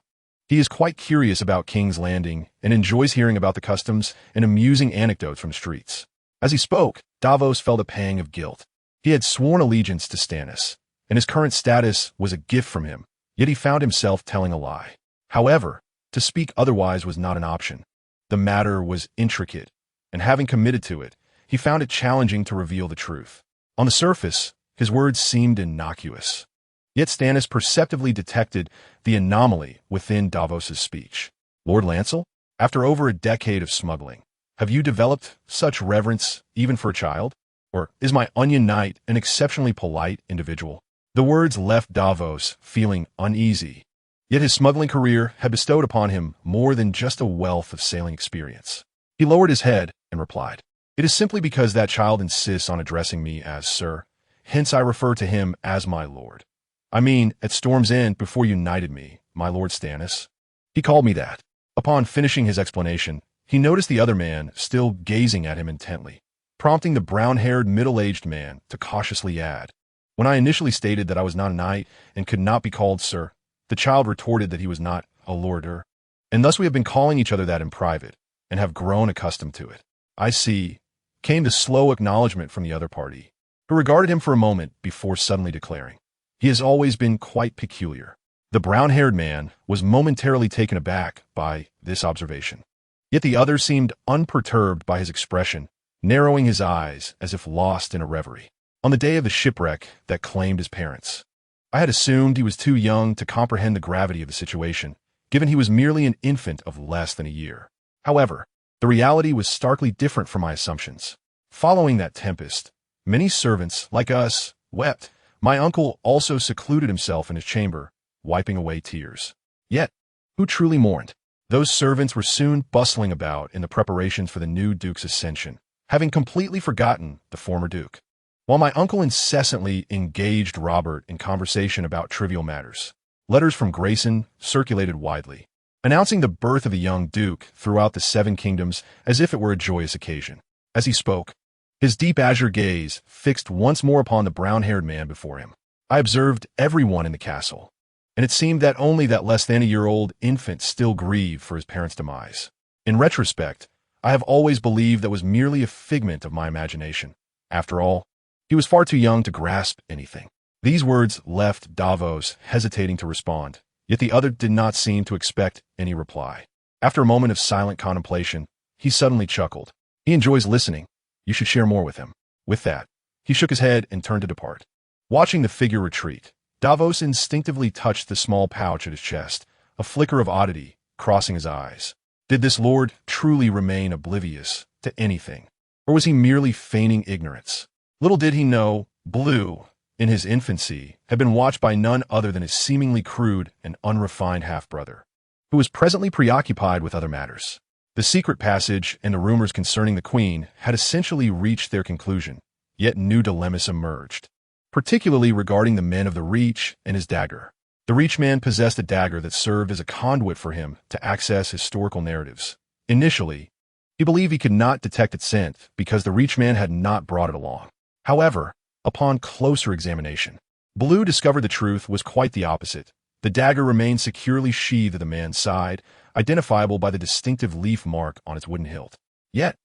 He is quite curious about King's Landing and enjoys hearing about the customs and amusing anecdotes from the streets." As he spoke, Davos felt a pang of guilt. He had sworn allegiance to Stannis, and his current status was a gift from him, yet he found himself telling a lie. However, to speak otherwise was not an option. The matter was intricate, and having committed to it, he found it challenging to reveal the truth. On the surface, his words seemed innocuous. Yet Stannis perceptively detected the anomaly within Davos's speech. "Lord Lancel, after over a decade of smuggling, have you developed such reverence even for a child? Or is my Onion Knight an exceptionally polite individual?" The words left Davos feeling uneasy, yet his smuggling career had bestowed upon him more than just a wealth of sailing experience. He lowered his head and replied, "It is simply because that child insists on addressing me as sir, hence I refer to him as my lord. I mean, at Storm's End before you knighted me, my lord Stannis. He called me that." Upon finishing his explanation, he noticed the other man still gazing at him intently, prompting the brown-haired middle-aged man to cautiously add, "When I initially stated that I was not a knight and could not be called sir, the child retorted that he was not a lorder, and thus we have been calling each other that in private, and have grown accustomed to it." "I see," came the slow acknowledgement from the other party, who regarded him for a moment before suddenly declaring, "He has always been quite peculiar." The brown-haired man was momentarily taken aback by this observation. Yet the other seemed unperturbed by his expression, narrowing his eyes as if lost in a reverie. "On the day of the shipwreck that claimed his parents, I had assumed he was too young to comprehend the gravity of the situation, given he was merely an infant of less than a year. However, the reality was starkly different from my assumptions. Following that tempest, many servants, like us, wept. My uncle also secluded himself in his chamber, wiping away tears. Yet, who truly mourned? Those servants were soon bustling about in the preparations for the new duke's ascension, having completely forgotten the former duke. While my uncle incessantly engaged Robert in conversation about trivial matters, letters from Grayson circulated widely, announcing the birth of the young duke throughout the Seven Kingdoms as if it were a joyous occasion. As he spoke, his deep azure gaze fixed once more upon the brown-haired man before him. I observed everyone in the castle, and it seemed that only that less than a year-old infant still grieved for his parents' demise. In retrospect, I have always believed that was merely a figment of my imagination. After all, he was far too young to grasp anything. These words left Davos hesitating to respond, yet the other did not seem to expect any reply. After a moment of silent contemplation, he suddenly chuckled. "He enjoys listening. You should share more with him." With that, he shook his head and turned to depart. Watching the figure retreat, Davos instinctively touched the small pouch at his chest, a flicker of oddity crossing his eyes. Did this lord truly remain oblivious to anything, or was he merely feigning ignorance? Little did he know, Blue, in his infancy, had been watched by none other than his seemingly crude and unrefined half-brother, who was presently preoccupied with other matters. The secret passage and the rumors concerning the queen had essentially reached their conclusion, yet new dilemmas emerged, particularly regarding the men of the Reach and his dagger. The Reach man possessed a dagger that served as a conduit for him to access historical narratives. Initially, he believed he could not detect its scent because the Reach man had not brought it along. However, upon closer examination, Blue discovered the truth was quite the opposite. The dagger remained securely sheathed at the man's side, identifiable by the distinctive leaf mark on its wooden hilt. Yet,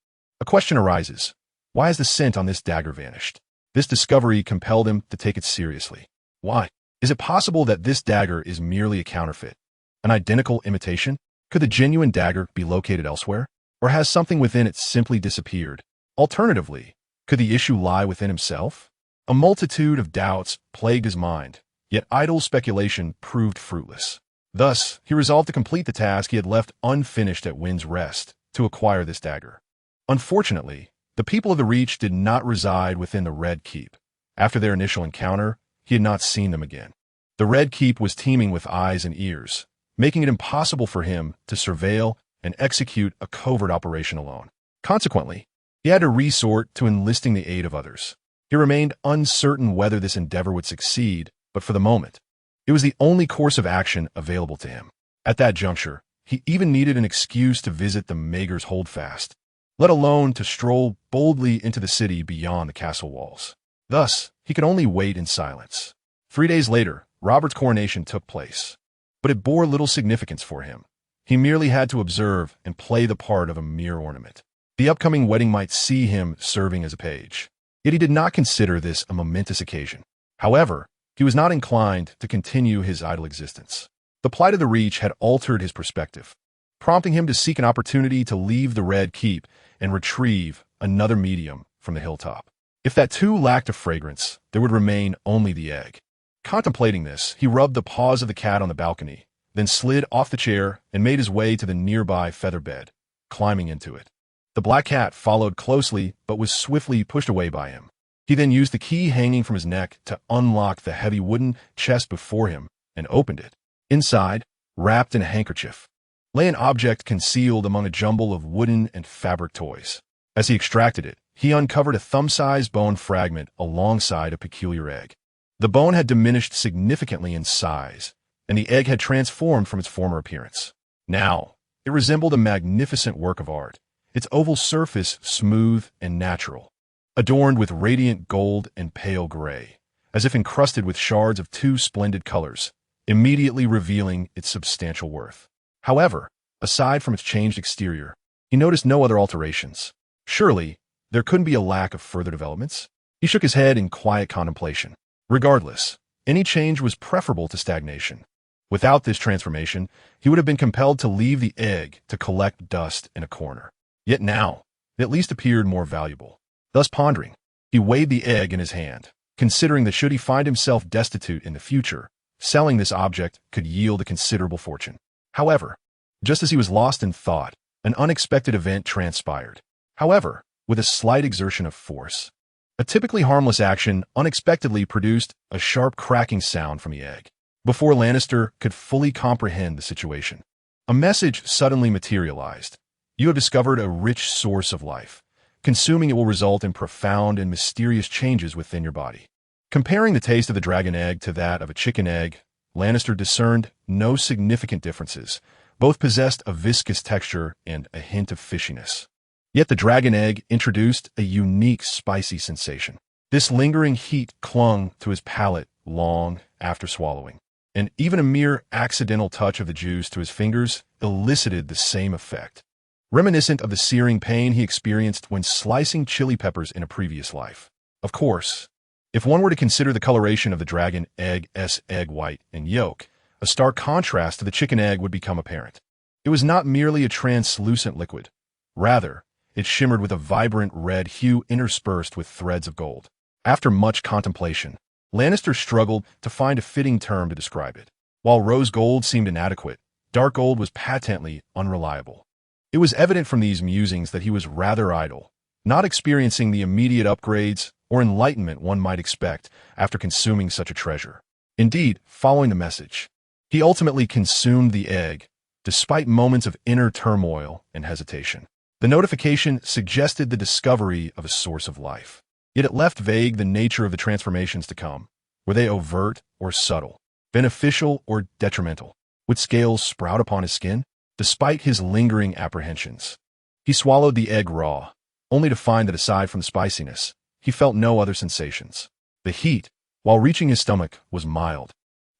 a question arises. Why has the scent on this dagger vanished? This discovery compelled him to take it seriously. Why? Is it possible that this dagger is merely a counterfeit? An identical imitation? Could the genuine dagger be located elsewhere? Or has something within it simply disappeared? Alternatively, could the issue lie within himself? A multitude of doubts plagued his mind, yet idle speculation proved fruitless. Thus, he resolved to complete the task he had left unfinished at Wind's Rest, to acquire this dagger. Unfortunately, the people of the Reach did not reside within the Red Keep. After their initial encounter, he had not seen them again. The Red Keep was teeming with eyes and ears, making it impossible for him to surveil and execute a covert operation alone. Consequently, he had to resort to enlisting the aid of others. He remained uncertain whether this endeavor would succeed, but for the moment, it was the only course of action available to him. At that juncture, he even needed an excuse to visit the Maegor's Holdfast, let alone to stroll boldly into the city beyond the castle walls. Thus, he could only wait in silence. 3 days later, Robert's coronation took place, but it bore little significance for him. He merely had to observe and play the part of a mere ornament. The upcoming wedding might see him serving as a page, yet he did not consider this a momentous occasion. However, he was not inclined to continue his idle existence. The plight of the Reach had altered his perspective, prompting him to seek an opportunity to leave the Red Keep and retrieve another medium from the hilltop. If that too lacked a fragrance, there would remain only the egg. Contemplating this, he rubbed the paws of the cat on the balcony, then slid off the chair and made his way to the nearby feather bed, climbing into it. The black cat followed closely but was swiftly pushed away by him. He then used the key hanging from his neck to unlock the heavy wooden chest before him and opened it. Inside, wrapped in a handkerchief, lay an object concealed among a jumble of wooden and fabric toys. As he extracted it, he uncovered a thumb-sized bone fragment alongside a peculiar egg. The bone had diminished significantly in size, and the egg had transformed from its former appearance. Now, it resembled a magnificent work of art, its oval surface smooth and natural, adorned with radiant gold and pale gray, as if encrusted with shards of two splendid colors, immediately revealing its substantial worth. However, aside from its changed exterior, he noticed no other alterations. Surely, there couldn't be a lack of further developments? He shook his head in quiet contemplation. Regardless, any change was preferable to stagnation. Without this transformation, he would have been compelled to leave the egg to collect dust in a corner. Yet now, it at least appeared more valuable. Thus pondering, he weighed the egg in his hand, considering that should he find himself destitute in the future, selling this object could yield a considerable fortune. However, just as he was lost in thought, an unexpected event transpired. However, with a slight exertion of force, a typically harmless action unexpectedly produced a sharp cracking sound from the egg. Before Lannister could fully comprehend the situation, a message suddenly materialized. You have discovered a rich source of life. Consuming it will result in profound and mysterious changes within your body. Comparing the taste of the dragon egg to that of a chicken egg, Lannister discerned no significant differences. Both possessed a viscous texture and a hint of fishiness. Yet the dragon egg introduced a unique spicy sensation. This lingering heat clung to his palate long after swallowing, and even a mere accidental touch of the juice to his fingers elicited the same effect, reminiscent of the searing pain he experienced when slicing chili peppers in a previous life. Of course, if one were to consider the coloration of the dragon egg's egg white and yolk, a stark contrast to the chicken egg would become apparent. It was not merely a translucent liquid. Rather, it shimmered with a vibrant red hue interspersed with threads of gold. After much contemplation, Lannister struggled to find a fitting term to describe it. While rose gold seemed inadequate, dark gold was patently unreliable. It was evident from these musings that he was rather idle, not experiencing the immediate upgrades or enlightenment one might expect after consuming such a treasure. Indeed, following the message, he ultimately consumed the egg, despite moments of inner turmoil and hesitation. The notification suggested the discovery of a source of life, yet it left vague the nature of the transformations to come. Were they overt or subtle, beneficial or detrimental? Would scales sprout upon his skin? Despite his lingering apprehensions, he swallowed the egg raw, only to find that aside from the spiciness, he felt no other sensations. The heat, while reaching his stomach, was mild,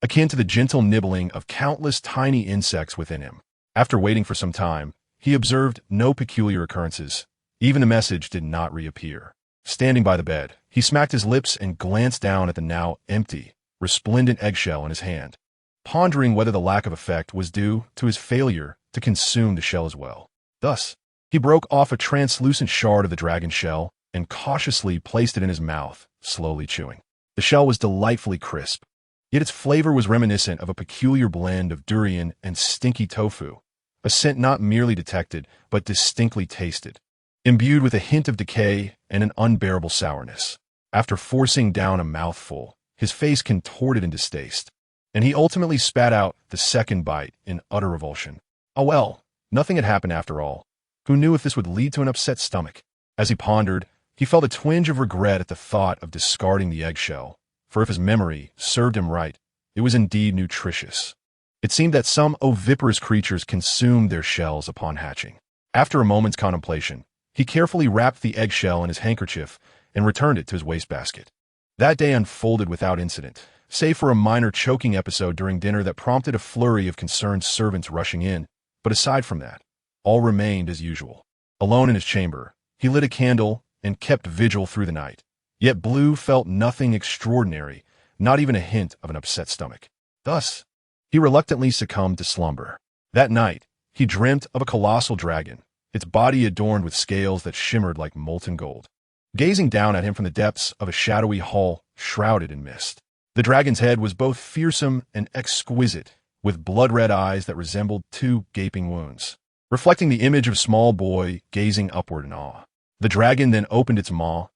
akin to the gentle nibbling of countless tiny insects within him. After waiting for some time, he observed no peculiar occurrences. Even the message did not reappear. Standing by the bed, he smacked his lips and glanced down at the now empty, resplendent eggshell in his hand, pondering whether the lack of effect was due to his failure to consume the shell as well. Thus, he broke off a translucent shard of the dragon shell and cautiously placed it in his mouth, slowly chewing. The shell was delightfully crisp, yet its flavor was reminiscent of a peculiar blend of durian and stinky tofu, a scent not merely detected, but distinctly tasted, imbued with a hint of decay and an unbearable sourness. After forcing down a mouthful, his face contorted in distaste, and he ultimately spat out the second bite in utter revulsion. Oh well, nothing had happened after all. Who knew if this would lead to an upset stomach? As he pondered, he felt a twinge of regret at the thought of discarding the eggshell, for if his memory served him right, it was indeed nutritious. It seemed that some oviparous creatures consumed their shells upon hatching. After a moment's contemplation, he carefully wrapped the eggshell in his handkerchief and returned it to his wastebasket. That day unfolded without incident, save for a minor choking episode during dinner that prompted a flurry of concerned servants rushing in, but aside from that, all remained as usual. Alone in his chamber, he lit a candle and kept vigil through the night. Yet Blue felt nothing extraordinary, not even a hint of an upset stomach. Thus, he reluctantly succumbed to slumber. That night, he dreamt of a colossal dragon, its body adorned with scales that shimmered like molten gold, gazing down at him from the depths of a shadowy hall shrouded in mist. The dragon's head was both fearsome and exquisite, with blood-red eyes that resembled two gaping wounds, reflecting the image of a small boy gazing upward in awe. The dragon then opened its maw,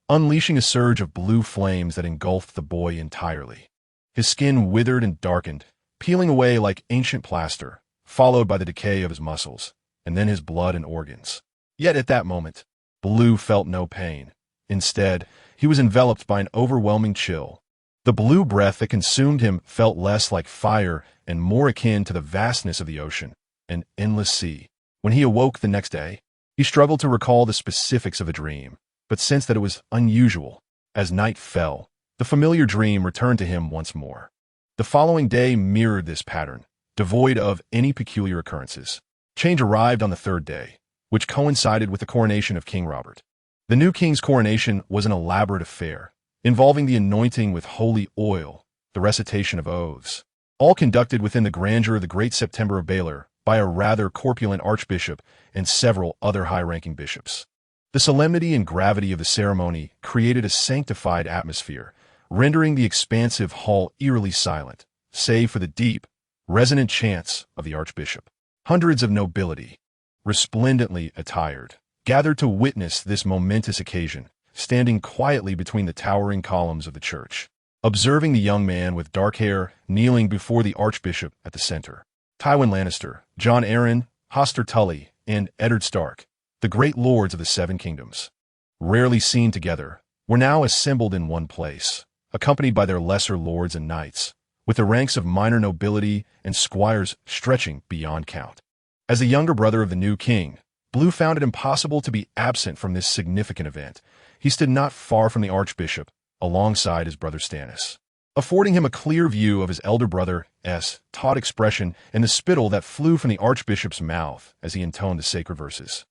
unleashing a surge of blue flames that engulfed the boy entirely. His skin withered and darkened, peeling away like ancient plaster, followed by the decay of his muscles, and then his blood and organs. Yet at that moment, Blue felt no pain. Instead, he was enveloped by an overwhelming chill. The blue breath that consumed him felt less like fire and more akin to the vastness of the ocean, an endless sea. When he awoke the next day, he struggled to recall the specifics of the dream, but sensed that it was unusual. As night fell, the familiar dream returned to him once more. The following day mirrored this pattern, devoid of any peculiar occurrences. Change arrived on the third day, which coincided with the coronation of King Robert. The new king's coronation was an elaborate affair, involving the anointing with holy oil, the recitation of oaths, all conducted within the grandeur of the Great September of Baelor by a rather corpulent archbishop and several other high-ranking bishops. The solemnity and gravity of the ceremony created a sanctified atmosphere, rendering the expansive hall eerily silent, save for the deep, resonant chants of the archbishop. Hundreds of nobility, resplendently attired, gathered to witness this momentous occasion, standing quietly between the towering columns of the church, observing the young man with dark hair kneeling before the archbishop at the center. Tywin Lannister, Jon Arryn, Hoster Tully, and Eddard Stark, the great lords of the Seven Kingdoms, rarely seen together, were now assembled in one place, accompanied by their lesser lords and knights, with the ranks of minor nobility and squires stretching beyond count. As the younger brother of the new king, Blue found it impossible to be absent from this significant event. He stood not far from the archbishop, alongside his brother Stannis, affording him a clear view of his elder brother's taut expression and the spittle that flew from the archbishop's mouth as he intoned the sacred verses.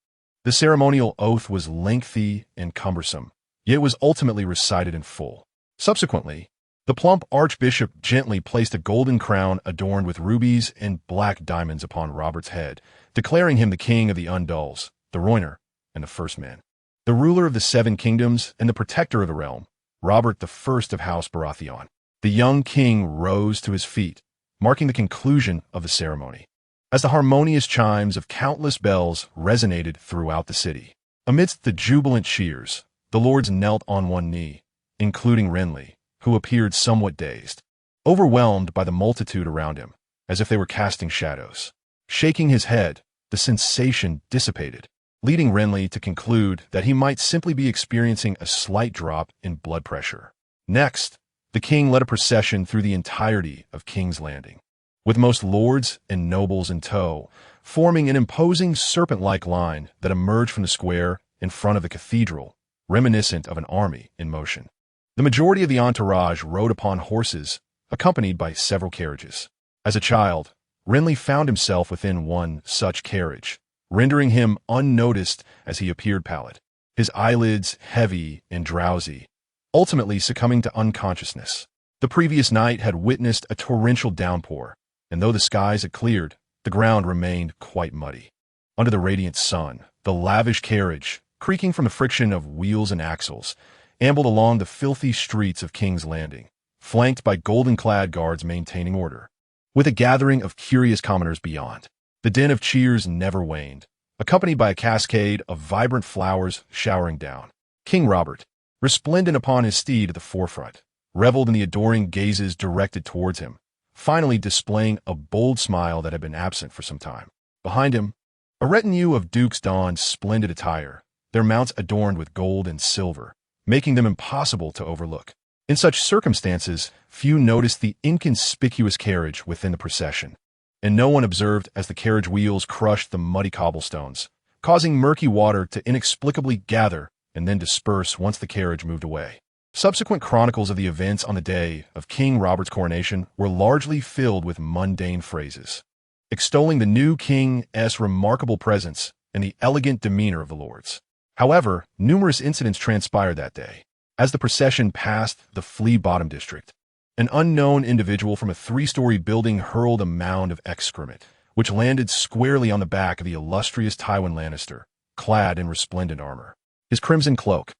The ceremonial oath was lengthy and cumbersome, yet was ultimately recited in full. Subsequently, the plump archbishop gently placed a golden crown adorned with rubies and black diamonds upon Robert's head, declaring him the king of the Undulls, the Rhoynar, and the First Men. The ruler of the Seven Kingdoms and the protector of the realm, Robert the First of House Baratheon. The young king rose to his feet, marking the conclusion of the ceremony, as the harmonious chimes of countless bells resonated throughout the city. Amidst the jubilant cheers, the lords knelt on one knee, including Renly, who appeared somewhat dazed, overwhelmed by the multitude around him, as if they were casting shadows. Shaking his head, the sensation dissipated, leading Renly to conclude that he might simply be experiencing a slight drop in blood pressure. Next, the king led a procession through the entirety of King's Landing, with most lords and nobles in tow, forming an imposing serpent-like line that emerged from the square in front of the cathedral, reminiscent of an army in motion. The majority of the entourage rode upon horses, accompanied by several carriages. As a child, Renly found himself within one such carriage, rendering him unnoticed as he appeared pallid, his eyelids heavy and drowsy, ultimately succumbing to unconsciousness. The previous night had witnessed a torrential downpour, and though the skies had cleared, the ground remained quite muddy. Under the radiant sun, the lavish carriage, creaking from the friction of wheels and axles, ambled along the filthy streets of King's Landing, flanked by golden-clad guards maintaining order. With a gathering of curious commoners beyond, the din of cheers never waned, accompanied by a cascade of vibrant flowers showering down. King Robert, resplendent upon his steed at the forefront, reveled in the adoring gazes directed towards him, finally displaying a bold smile that had been absent for some time. Behind him, a retinue of dukes donned splendid attire, their mounts adorned with gold and silver, making them impossible to overlook. In such circumstances, few noticed the inconspicuous carriage within the procession, and no one observed as the carriage wheels crushed the muddy cobblestones, causing murky water to inexplicably gather and then disperse once the carriage moved away. Subsequent chronicles of the events on the day of King Robert's coronation were largely filled with mundane phrases, extolling the new king's remarkable presence and the elegant demeanor of the lords. However, numerous incidents transpired that day. As the procession passed the Flea Bottom district, an unknown individual from a 3-story building hurled a mound of excrement, which landed squarely on the back of the illustrious Tywin Lannister, clad in resplendent armor. His crimson cloak,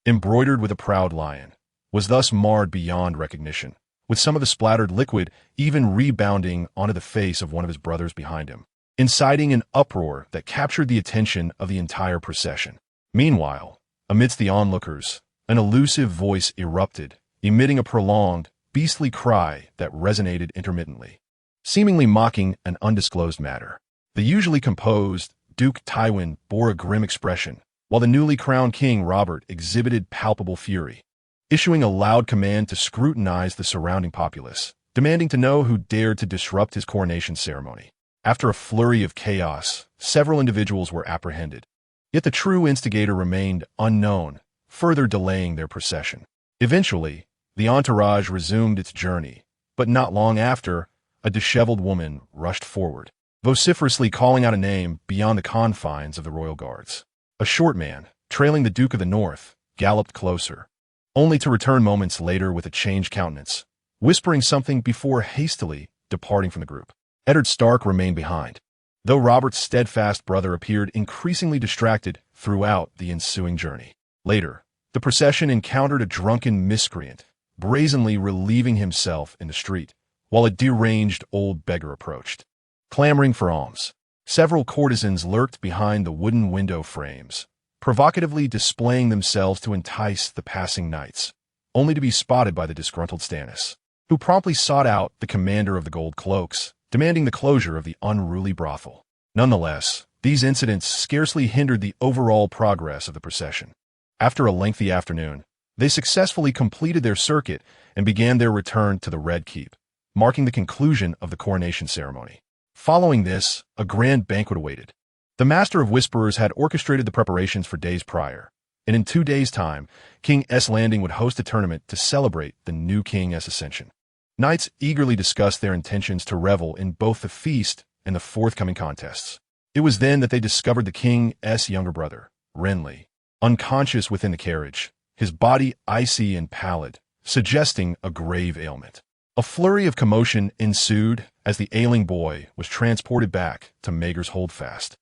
embroidered with a proud lion, was thus marred beyond recognition, with some of the splattered liquid even rebounding onto the face of one of his brothers behind him, inciting an uproar that captured the attention of the entire procession. Meanwhile, amidst the onlookers, an elusive voice erupted, emitting a prolonged, beastly cry that resonated intermittently, seemingly mocking an undisclosed matter. The usually composed Duke Tywin bore a grim expression, while the newly crowned King Robert exhibited palpable fury, issuing a loud command to scrutinize the surrounding populace, demanding to know who dared to disrupt his coronation ceremony. After a flurry of chaos, several individuals were apprehended, yet the true instigator remained unknown, further delaying their procession. Eventually, the entourage resumed its journey, but not long after, a disheveled woman rushed forward, vociferously calling out a name beyond the confines of the royal guards. A short man, trailing the Duke of the North, galloped closer, only to return moments later with a changed countenance, whispering something before hastily departing from the group. Eddard Stark remained behind, though Robert's steadfast brother appeared increasingly distracted throughout the ensuing journey. Later, the procession encountered a drunken miscreant, brazenly relieving himself in the street, while a deranged old beggar approached, clamoring for alms. Several courtesans lurked behind the wooden window frames, provocatively displaying themselves to entice the passing knights, only to be spotted by the disgruntled Stannis, who promptly sought out the commander of the Gold Cloaks, demanding the closure of the unruly brothel. Nonetheless, these incidents scarcely hindered the overall progress of the procession. After a lengthy afternoon, they successfully completed their circuit and began their return to the Red Keep, marking the conclusion of the coronation ceremony. Following this, a grand banquet awaited. The Master of Whisperers had orchestrated the preparations for days prior, and in 2 days' time, King's Landing would host a tournament to celebrate the new king's ascension. Knights eagerly discussed their intentions to revel in both the feast and the forthcoming contests. It was then that they discovered the king's younger brother, Renly, unconscious within the carriage, his body icy and pallid, suggesting a grave ailment. A flurry of commotion ensued as the ailing boy was transported back to Maegor's Holdfast,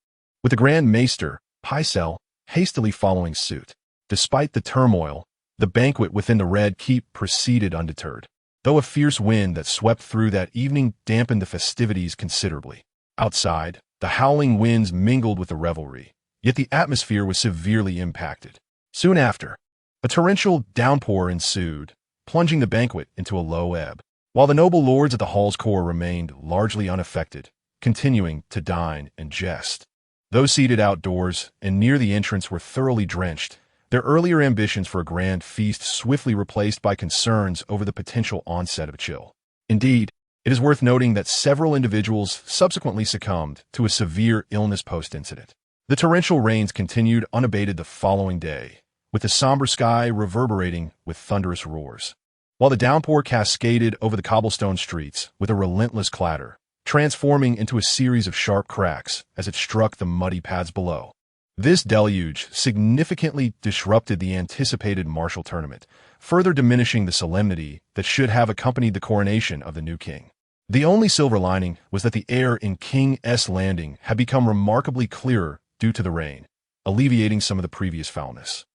with the Grand Maester, Pycelle, hastily following suit. Despite the turmoil, the banquet within the Red Keep proceeded undeterred, though a fierce wind that swept through that evening dampened the festivities considerably. Outside, the howling winds mingled with the revelry, yet the atmosphere was severely impacted. Soon after, a torrential downpour ensued, plunging the banquet into a low ebb, while the noble lords at the hall's core remained largely unaffected, continuing to dine and jest. Those seated outdoors and near the entrance were thoroughly drenched, their earlier ambitions for a grand feast swiftly replaced by concerns over the potential onset of a chill. Indeed, it is worth noting that several individuals subsequently succumbed to a severe illness post-incident. The torrential rains continued unabated the following day, with the somber sky reverberating with thunderous roars, while the downpour cascaded over the cobblestone streets with a relentless clatter, transforming into a series of sharp cracks as it struck the muddy paths below. This deluge significantly disrupted the anticipated martial tournament, further diminishing the solemnity that should have accompanied the coronation of the new king. The only silver lining was that the air in King's Landing had become remarkably clearer due to the rain, alleviating some of the previous foulness.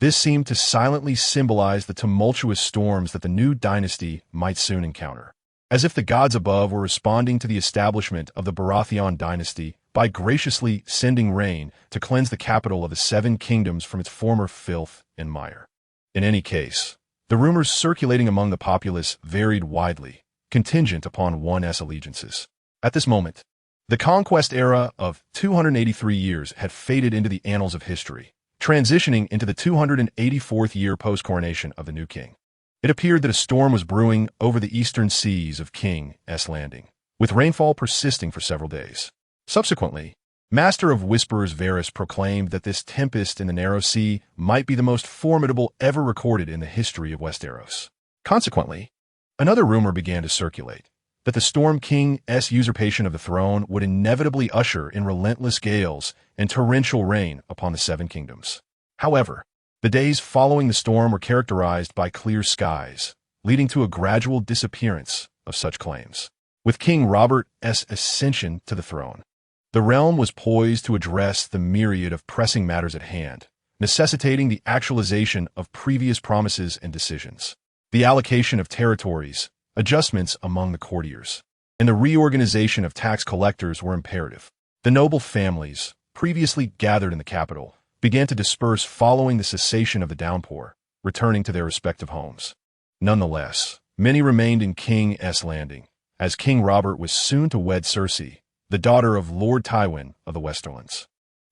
This seemed to silently symbolize the tumultuous storms that the new dynasty might soon encounter. As if the gods above were responding to the establishment of the Baratheon dynasty by graciously sending rain to cleanse the capital of the Seven Kingdoms from its former filth and mire. In any case, the rumors circulating among the populace varied widely, contingent upon one's allegiances. At this moment, the conquest era of 283 years had faded into the annals of history, transitioning into the 284th year post-coronation of the new king. It appeared that a storm was brewing over the eastern seas of King's Landing, with rainfall persisting for several days. Subsequently, Master of Whisperers Varys proclaimed that this tempest in the Narrow Sea might be the most formidable ever recorded in the history of Westeros. Consequently, another rumor began to circulate, that the Storm King's usurpation of the throne would inevitably usher in relentless gales and torrential rain upon the Seven Kingdoms. However, the days following the storm were characterized by clear skies, leading to a gradual disappearance of such claims. With King Robert's ascension to the throne, the realm was poised to address the myriad of pressing matters at hand, necessitating the actualization of previous promises and decisions. The allocation of territories, adjustments among the courtiers, and the reorganization of tax collectors were imperative. The noble families, previously gathered in the capital, began to disperse following the cessation of the downpour, returning to their respective homes. Nonetheless, many remained in King's Landing, as King Robert was soon to wed Cersei, the daughter of Lord Tywin of the Westerlands.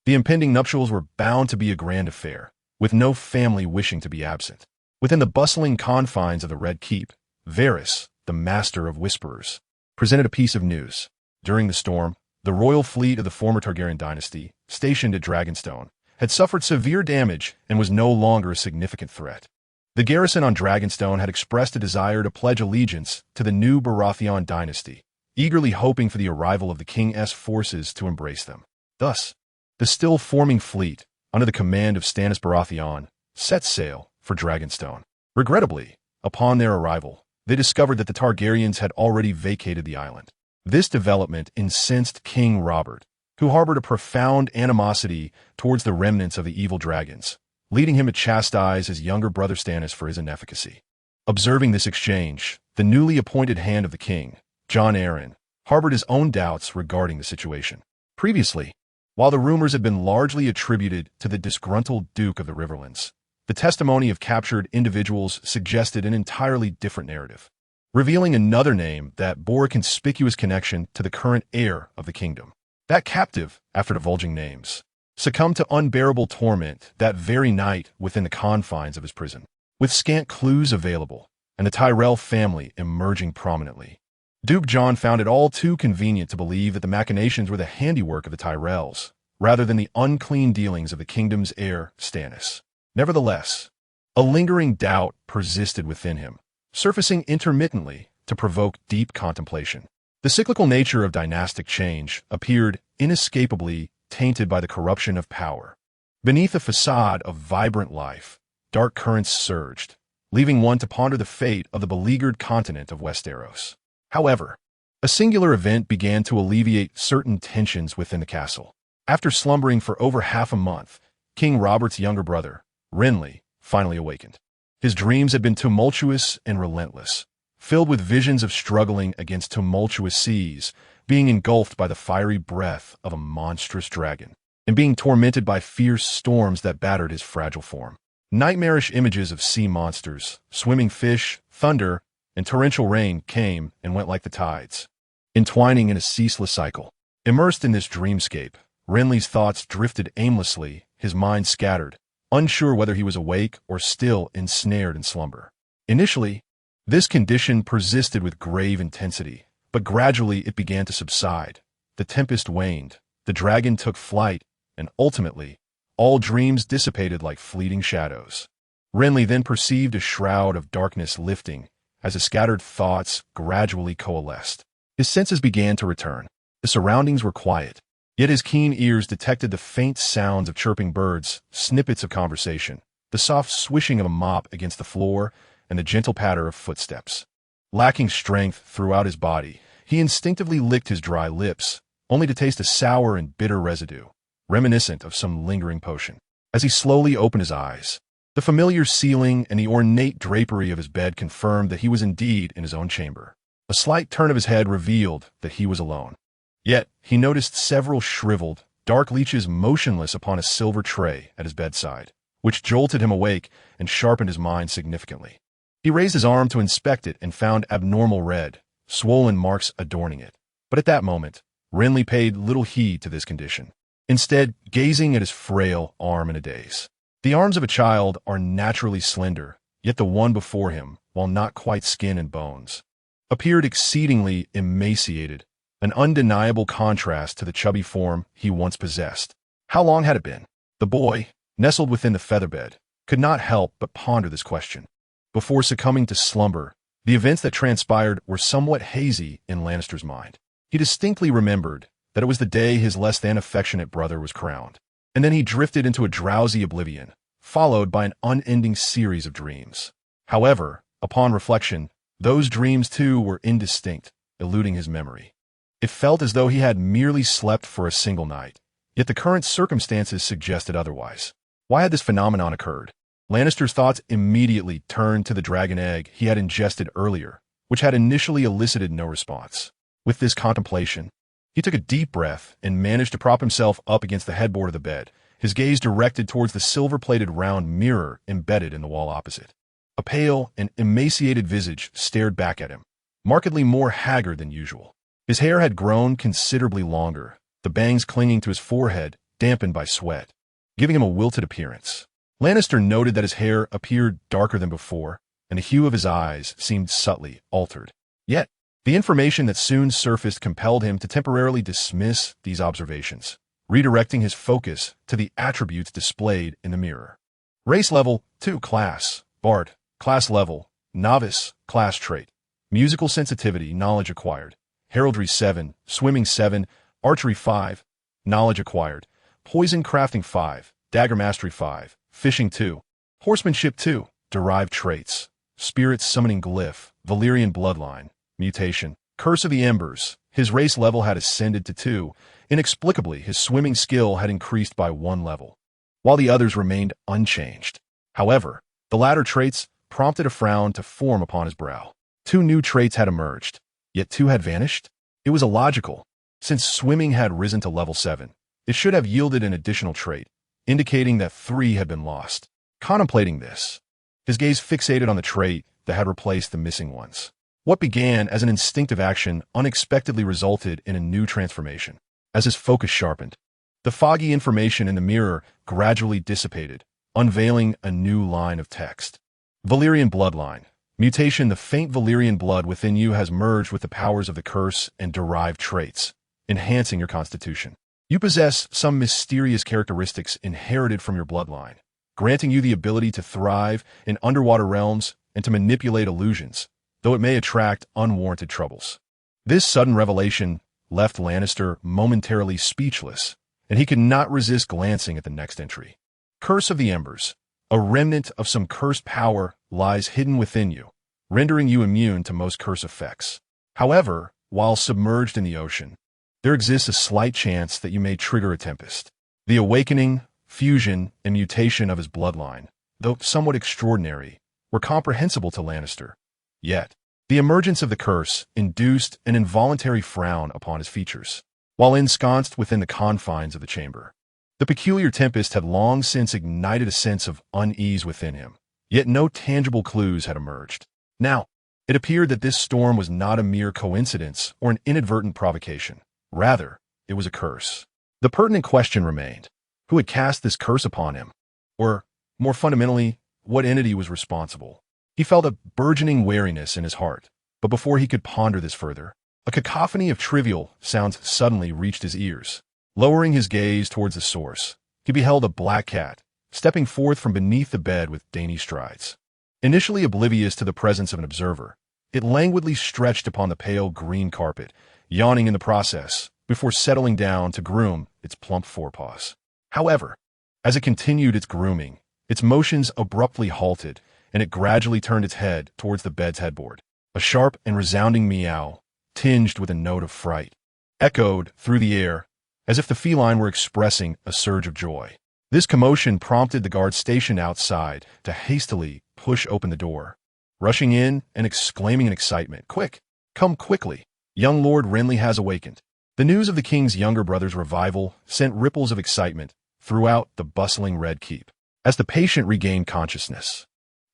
The impending nuptials were bound to be a grand affair, with no family wishing to be absent. Within the bustling confines of the Red Keep, Varys, the Master of Whisperers, presented a piece of news. During the storm, the royal fleet of the former Targaryen dynasty, stationed at Dragonstone, had suffered severe damage and was no longer a significant threat. The garrison on Dragonstone had expressed a desire to pledge allegiance to the new Baratheon dynasty, eagerly hoping for the arrival of the king's forces to embrace them. Thus, the still-forming fleet, under the command of Stannis Baratheon, set sail for Dragonstone. Regrettably, upon their arrival, they discovered that the Targaryens had already vacated the island. This development incensed King Robert, who harbored a profound animosity towards the remnants of the evil dragons, leading him to chastise his younger brother Stannis for his inefficacy. Observing this exchange, the newly appointed hand of the king, Jon Arryn, harbored his own doubts regarding the situation. Previously, while the rumors had been largely attributed to the disgruntled Duke of the Riverlands, the testimony of captured individuals suggested an entirely different narrative, revealing another name that bore a conspicuous connection to the current heir of the kingdom. That captive, after divulging names, succumbed to unbearable torment that very night within the confines of his prison. With scant clues available, and the Tyrell family emerging prominently, Duke John found it all too convenient to believe that the machinations were the handiwork of the Tyrells, rather than the unclean dealings of the kingdom's heir, Stannis. Nevertheless, a lingering doubt persisted within him, surfacing intermittently to provoke deep contemplation. The cyclical nature of dynastic change appeared inescapably tainted by the corruption of power. Beneath a facade of vibrant life, dark currents surged, leaving one to ponder the fate of the beleaguered continent of Westeros. However, a singular event began to alleviate certain tensions within the castle. After slumbering for over half a month, King Robert's younger brother, Renly, finally awakened. His dreams had been tumultuous and relentless, filled with visions of struggling against tumultuous seas, being engulfed by the fiery breath of a monstrous dragon, and being tormented by fierce storms that battered his fragile form. Nightmarish images of sea monsters, swimming fish, thunder, and torrential rain came and went like the tides, entwining in a ceaseless cycle. Immersed in this dreamscape, Renly's thoughts drifted aimlessly, his mind scattered, unsure whether he was awake or still ensnared in slumber. Initially, this condition persisted with grave intensity, but gradually it began to subside. The tempest waned, the dragon took flight, and ultimately, all dreams dissipated like fleeting shadows. Renly then perceived a shroud of darkness lifting as his scattered thoughts gradually coalesced. His senses began to return. The surroundings were quiet, yet his keen ears detected the faint sounds of chirping birds, snippets of conversation, the soft swishing of a mop against the floor, and the gentle patter of footsteps. Lacking strength throughout his body, he instinctively licked his dry lips, only to taste a sour and bitter residue, reminiscent of some lingering potion. As he slowly opened his eyes, The familiar ceiling and the ornate drapery of his bed confirmed that he was indeed in his own chamber. A slight turn of his head revealed that he was alone. Yet, he noticed several shriveled, dark leeches motionless upon a silver tray at his bedside, which jolted him awake and sharpened his mind significantly. He raised his arm to inspect it and found abnormal red, swollen marks adorning it. But at that moment, Renly paid little heed to this condition, instead gazing at his frail arm in a daze. The arms of a child are naturally slender, yet the one before him, while not quite skin and bones, appeared exceedingly emaciated, an undeniable contrast to the chubby form he once possessed. How long had it been? The boy, nestled within the featherbed, could not help but ponder this question. Before succumbing to slumber, the events that transpired were somewhat hazy in Lannister's mind. He distinctly remembered that it was the day his less-than-affectionate brother was crowned, and then he drifted into a drowsy oblivion, followed by an unending series of dreams. However, upon reflection, those dreams too were indistinct, eluding his memory. It felt as though he had merely slept for a single night, yet the current circumstances suggested otherwise. Why had this phenomenon occurred? Lannister's thoughts immediately turned to the dragon egg he had ingested earlier, which had initially elicited no response. With this contemplation, he took a deep breath and managed to prop himself up against the headboard of the bed, his gaze directed towards the silver-plated round mirror embedded in the wall opposite. A pale and emaciated visage stared back at him, markedly more haggard than usual. His hair had grown considerably longer, the bangs clinging to his forehead dampened by sweat, giving him a wilted appearance. Lannister noted that his hair appeared darker than before, and the hue of his eyes seemed subtly altered. Yet, the information that soon surfaced compelled him to temporarily dismiss these observations, redirecting his focus to the attributes displayed in the mirror. Race level 2 class, Bard, class level, novice, class trait, musical sensitivity, knowledge acquired, heraldry 7, swimming 7, archery 5, knowledge acquired, poison crafting 5, dagger mastery 5, fishing 2, horsemanship 2, derived traits, spirit summoning glyph, Valyrian bloodline, mutation, curse of the embers. His race level had ascended to 2. Inexplicably, his swimming skill had increased by 1 level, while the others remained unchanged. However, the latter traits prompted a frown to form upon his brow. 2 new traits had emerged, yet 2 had vanished. It was illogical. Since swimming had risen to level 7, it should have yielded an additional trait, indicating that 3 had been lost. Contemplating this, his gaze fixated on the trait that had replaced the missing ones. What began as an instinctive action unexpectedly resulted in a new transformation. As his focus sharpened, the foggy information in the mirror gradually dissipated, unveiling a new line of text. Valyrian bloodline. Mutation. The faint Valyrian blood within you has merged with the powers of the curse and derived traits, enhancing your constitution. You possess some mysterious characteristics inherited from your bloodline, granting you the ability to thrive in underwater realms and to manipulate illusions, though it may attract unwarranted troubles. This sudden revelation left Lannister momentarily speechless, and he could not resist glancing at the next entry. Curse of the Embers. A remnant of some cursed power lies hidden within you, rendering you immune to most curse effects. However, while submerged in the ocean, there exists a slight chance that you may trigger a tempest. The awakening, fusion, and mutation of his bloodline, though somewhat extraordinary, were comprehensible to Lannister. Yet, the emergence of the curse induced an involuntary frown upon his features. While ensconced within the confines of the chamber, the peculiar tempest had long since ignited a sense of unease within him, yet no tangible clues had emerged. Now, it appeared that this storm was not a mere coincidence or an inadvertent provocation. Rather, it was a curse. The pertinent question remained: who had cast this curse upon him? Or, more fundamentally, what entity was responsible? He felt a burgeoning wariness in his heart, but before he could ponder this further, a cacophony of trivial sounds suddenly reached his ears. Lowering his gaze towards the source, he beheld a black cat, stepping forth from beneath the bed with dainty strides. Initially oblivious to the presence of an observer, it languidly stretched upon the pale green carpet, yawning in the process, before settling down to groom its plump forepaws. However, as it continued its grooming, its motions abruptly halted, and it gradually turned its head towards the bed's headboard. A sharp and resounding meow, tinged with a note of fright, echoed through the air, as if the feline were expressing a surge of joy. This commotion prompted the guard stationed outside to hastily push open the door, rushing in and exclaiming in excitement, "Quick! Come quickly! Young Lord Renly has awakened." The news of the king's younger brother's revival sent ripples of excitement throughout the bustling Red Keep. As the patient regained consciousness,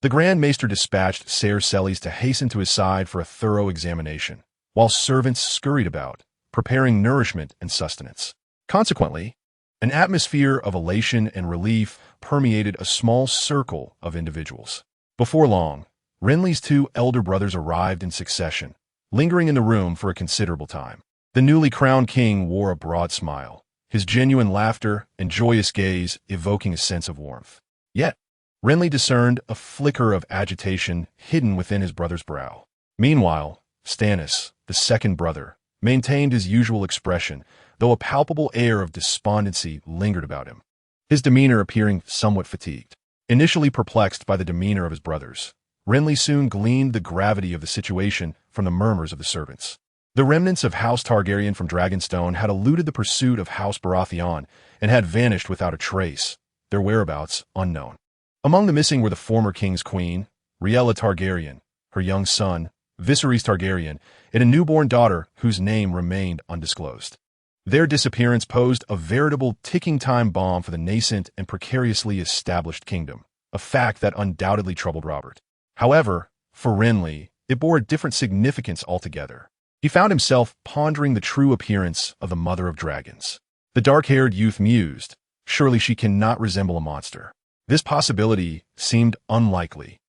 the Grand Maester dispatched Ser Celes to hasten to his side for a thorough examination, while servants scurried about, preparing nourishment and sustenance. Consequently, an atmosphere of elation and relief permeated a small circle of individuals. Before long, Renly's two elder brothers arrived in succession, lingering in the room for a considerable time. The newly crowned king wore a broad smile, his genuine laughter and joyous gaze evoking a sense of warmth. Yet, Renly discerned a flicker of agitation hidden within his brother's brow. Meanwhile, Stannis, the second brother, maintained his usual expression, though a palpable air of despondency lingered about him, his demeanor appearing somewhat fatigued. Initially perplexed by the demeanor of his brothers, Renly soon gleaned the gravity of the situation from the murmurs of the servants. The remnants of House Targaryen from Dragonstone had eluded the pursuit of House Baratheon and had vanished without a trace, their whereabouts unknown. Among the missing were the former king's queen, Rhaella Targaryen, her young son, Viserys Targaryen, and a newborn daughter whose name remained undisclosed. Their disappearance posed a veritable ticking time bomb for the nascent and precariously established kingdom, a fact that undoubtedly troubled Robert. However, for Renly, it bore a different significance altogether. He found himself pondering the true appearance of the Mother of Dragons. The dark-haired youth mused, "Surely she cannot resemble a monster." This possibility seemed unlikely,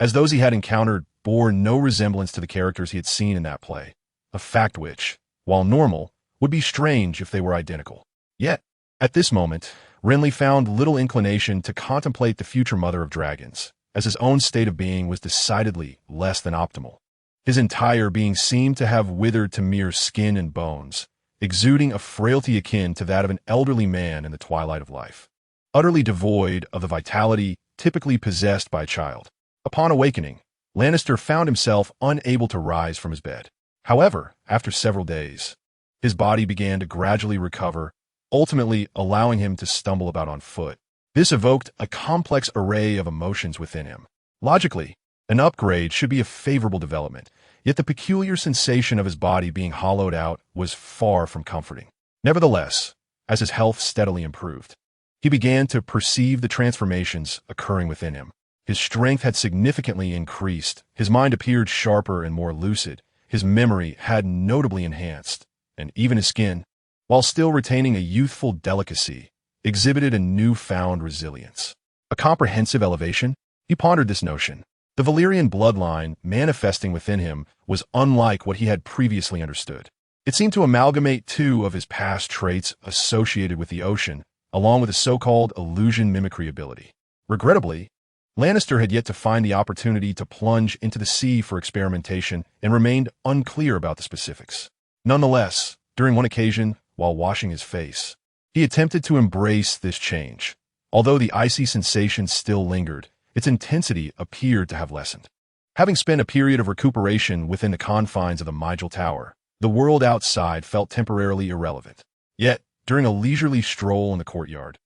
as those he had encountered bore no resemblance to the characters he had seen in that play, a fact which, while normal, would be strange if they were identical. Yet, at this moment, Renly found little inclination to contemplate the future Mother of Dragons, as his own state of being was decidedly less than optimal. His entire being seemed to have withered to mere skin and bones, exuding a frailty akin to that of an elderly man in the twilight of life, utterly devoid of the vitality typically possessed by a child. Upon awakening, Lannister found himself unable to rise from his bed. However, after several days, his body began to gradually recover, ultimately allowing him to stumble about on foot. This evoked a complex array of emotions within him. Logically, an upgrade should be a favorable development, yet the peculiar sensation of his body being hollowed out was far from comforting. Nevertheless, as his health steadily improved, he began to perceive the transformations occurring within him. His strength had significantly increased, his mind appeared sharper and more lucid, his memory had notably enhanced, and even his skin, while still retaining a youthful delicacy, exhibited a newfound resilience. A comprehensive elevation? He pondered this notion. The Valyrian bloodline manifesting within him was unlike what he had previously understood. It seemed to amalgamate two of his past traits associated with the ocean, along with a so-called illusion mimicry ability. Regrettably, Lannister had yet to find the opportunity to plunge into the sea for experimentation and remained unclear about the specifics. Nonetheless, during one occasion, while washing his face, he attempted to embrace this change. Although the icy sensation still lingered, its intensity appeared to have lessened. Having spent a period of recuperation within the confines of the Mygel Tower, the world outside felt temporarily irrelevant. Yet, during a leisurely stroll in the courtyard,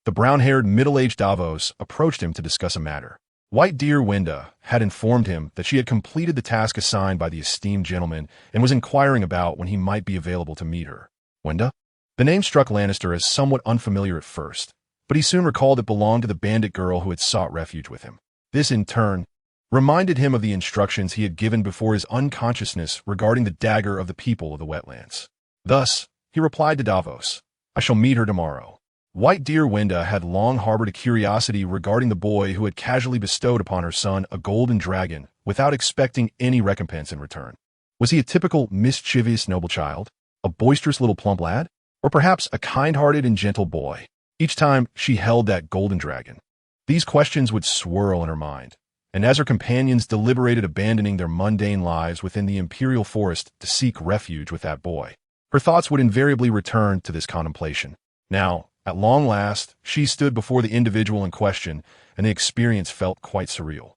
the brown-haired middle-aged Davos approached him to discuss a matter. White Deer Wenda had informed him that she had completed the task assigned by the esteemed gentleman and was inquiring about when he might be available to meet her. Wenda? The name struck Lannister as somewhat unfamiliar at first, but he soon recalled it belonged to the bandit girl who had sought refuge with him. This, in turn, reminded him of the instructions he had given before his unconsciousness regarding the dagger of the people of the wetlands. Thus, he replied to Davos, "I shall meet her tomorrow." White Deer Wenda had long harbored a curiosity regarding the boy who had casually bestowed upon her son a golden dragon without expecting any recompense in return. Was he a typical mischievous noble child, a boisterous little plump lad, or perhaps a kind-hearted and gentle boy? Each time she held that golden dragon, these questions would swirl in her mind, and as her companions deliberated abandoning their mundane lives within the imperial forest to seek refuge with that boy, her thoughts would invariably return to this contemplation. Now, at long last, she stood before the individual in question, and the experience felt quite surreal.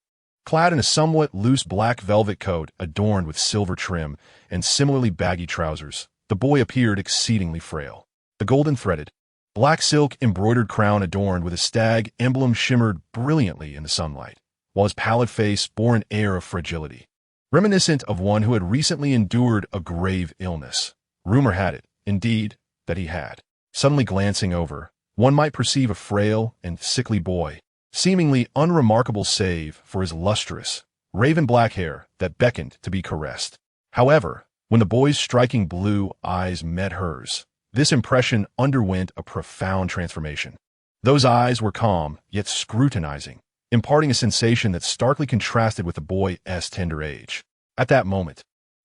Clad in a somewhat loose black velvet coat adorned with silver trim and similarly baggy trousers, the boy appeared exceedingly frail. The golden-threaded, Black silk embroidered crown adorned with a stag emblem shimmered brilliantly in the sunlight, while his pallid face bore an air of fragility, reminiscent of one who had recently endured a grave illness. Rumor had it, indeed, that he had. Suddenly glancing over, one might perceive a frail and sickly boy, seemingly unremarkable save for his lustrous, raven black hair that beckoned to be caressed. However, when the boy's striking blue eyes met hers, this impression underwent a profound transformation. Those eyes were calm, yet scrutinizing, imparting a sensation that starkly contrasted with the boy's tender age. At that moment,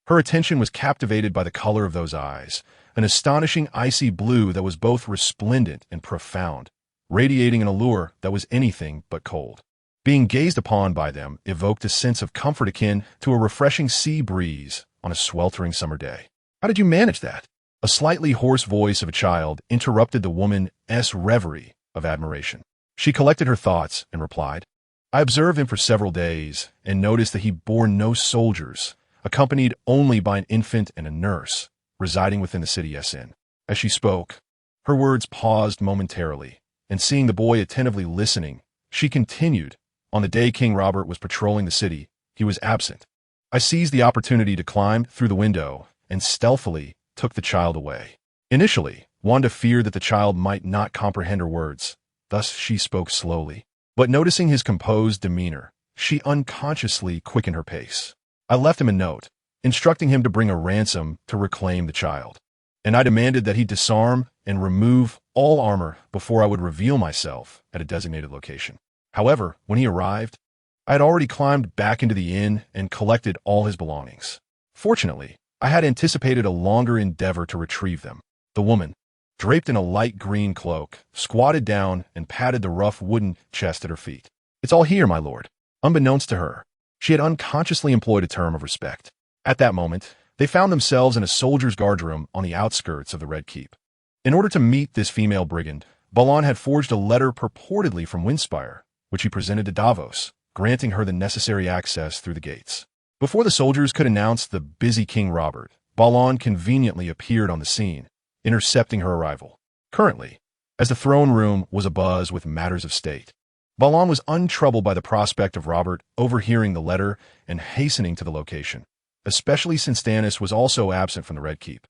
her attention was captivated by the color of those eyes, an astonishing icy blue that was both resplendent and profound, radiating an allure that was anything but cold. Being gazed upon by them evoked a sense of comfort akin to a refreshing sea breeze on a sweltering summer day. "How did you manage that?" A slightly hoarse voice of a child interrupted the woman's reverie of admiration. She collected her thoughts and replied, "I observed him for several days and noticed that he bore no soldiers, accompanied only by an infant and a nurse, residing within the city SN." As she spoke, her words paused momentarily, and seeing the boy attentively listening, she continued, "On the day King Robert was patrolling the city, he was absent. I seized the opportunity to climb through the window and stealthily took the child away." Initially, Wanda feared that the child might not comprehend her words, thus she spoke slowly. But noticing his composed demeanor, she unconsciously quickened her pace. "I left him a note, instructing him to bring a ransom to reclaim the child, and I demanded that he disarm and remove all armor before I would reveal myself at a designated location. However, when he arrived, I had already climbed back into the inn and collected all his belongings. Fortunately, I had anticipated a longer endeavor to retrieve them." The woman, draped in a light green cloak, squatted down and patted the rough wooden chest at her feet. "It's all here, my lord." Unbeknownst to her, she had unconsciously employed a term of respect. At that moment, they found themselves in a soldier's guardroom on the outskirts of the Red Keep. In order to meet this female brigand, Balon had forged a letter purportedly from Windspire, which he presented to Davos, granting her the necessary access through the gates. Before the soldiers could announce the busy King Robert, Balon conveniently appeared on the scene, intercepting her arrival. Currently, as the throne room was abuzz with matters of state, Balon was untroubled by the prospect of Robert overhearing the letter and hastening to the location, especially since Stannis was also absent from the Red Keep,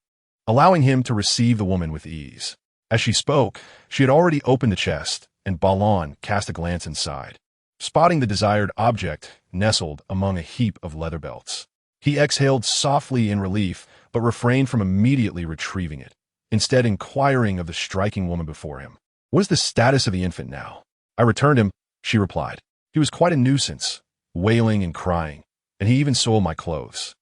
allowing him to receive the woman with ease. As she spoke, she had already opened the chest, and Balon cast a glance inside, spotting the desired object nestled among a heap of leather belts. He exhaled softly in relief, but refrained from immediately retrieving it, instead inquiring of the striking woman before him. "What is the status of the infant now?" "I returned him," she replied. "He was quite a nuisance, wailing and crying, and he even soiled my clothes."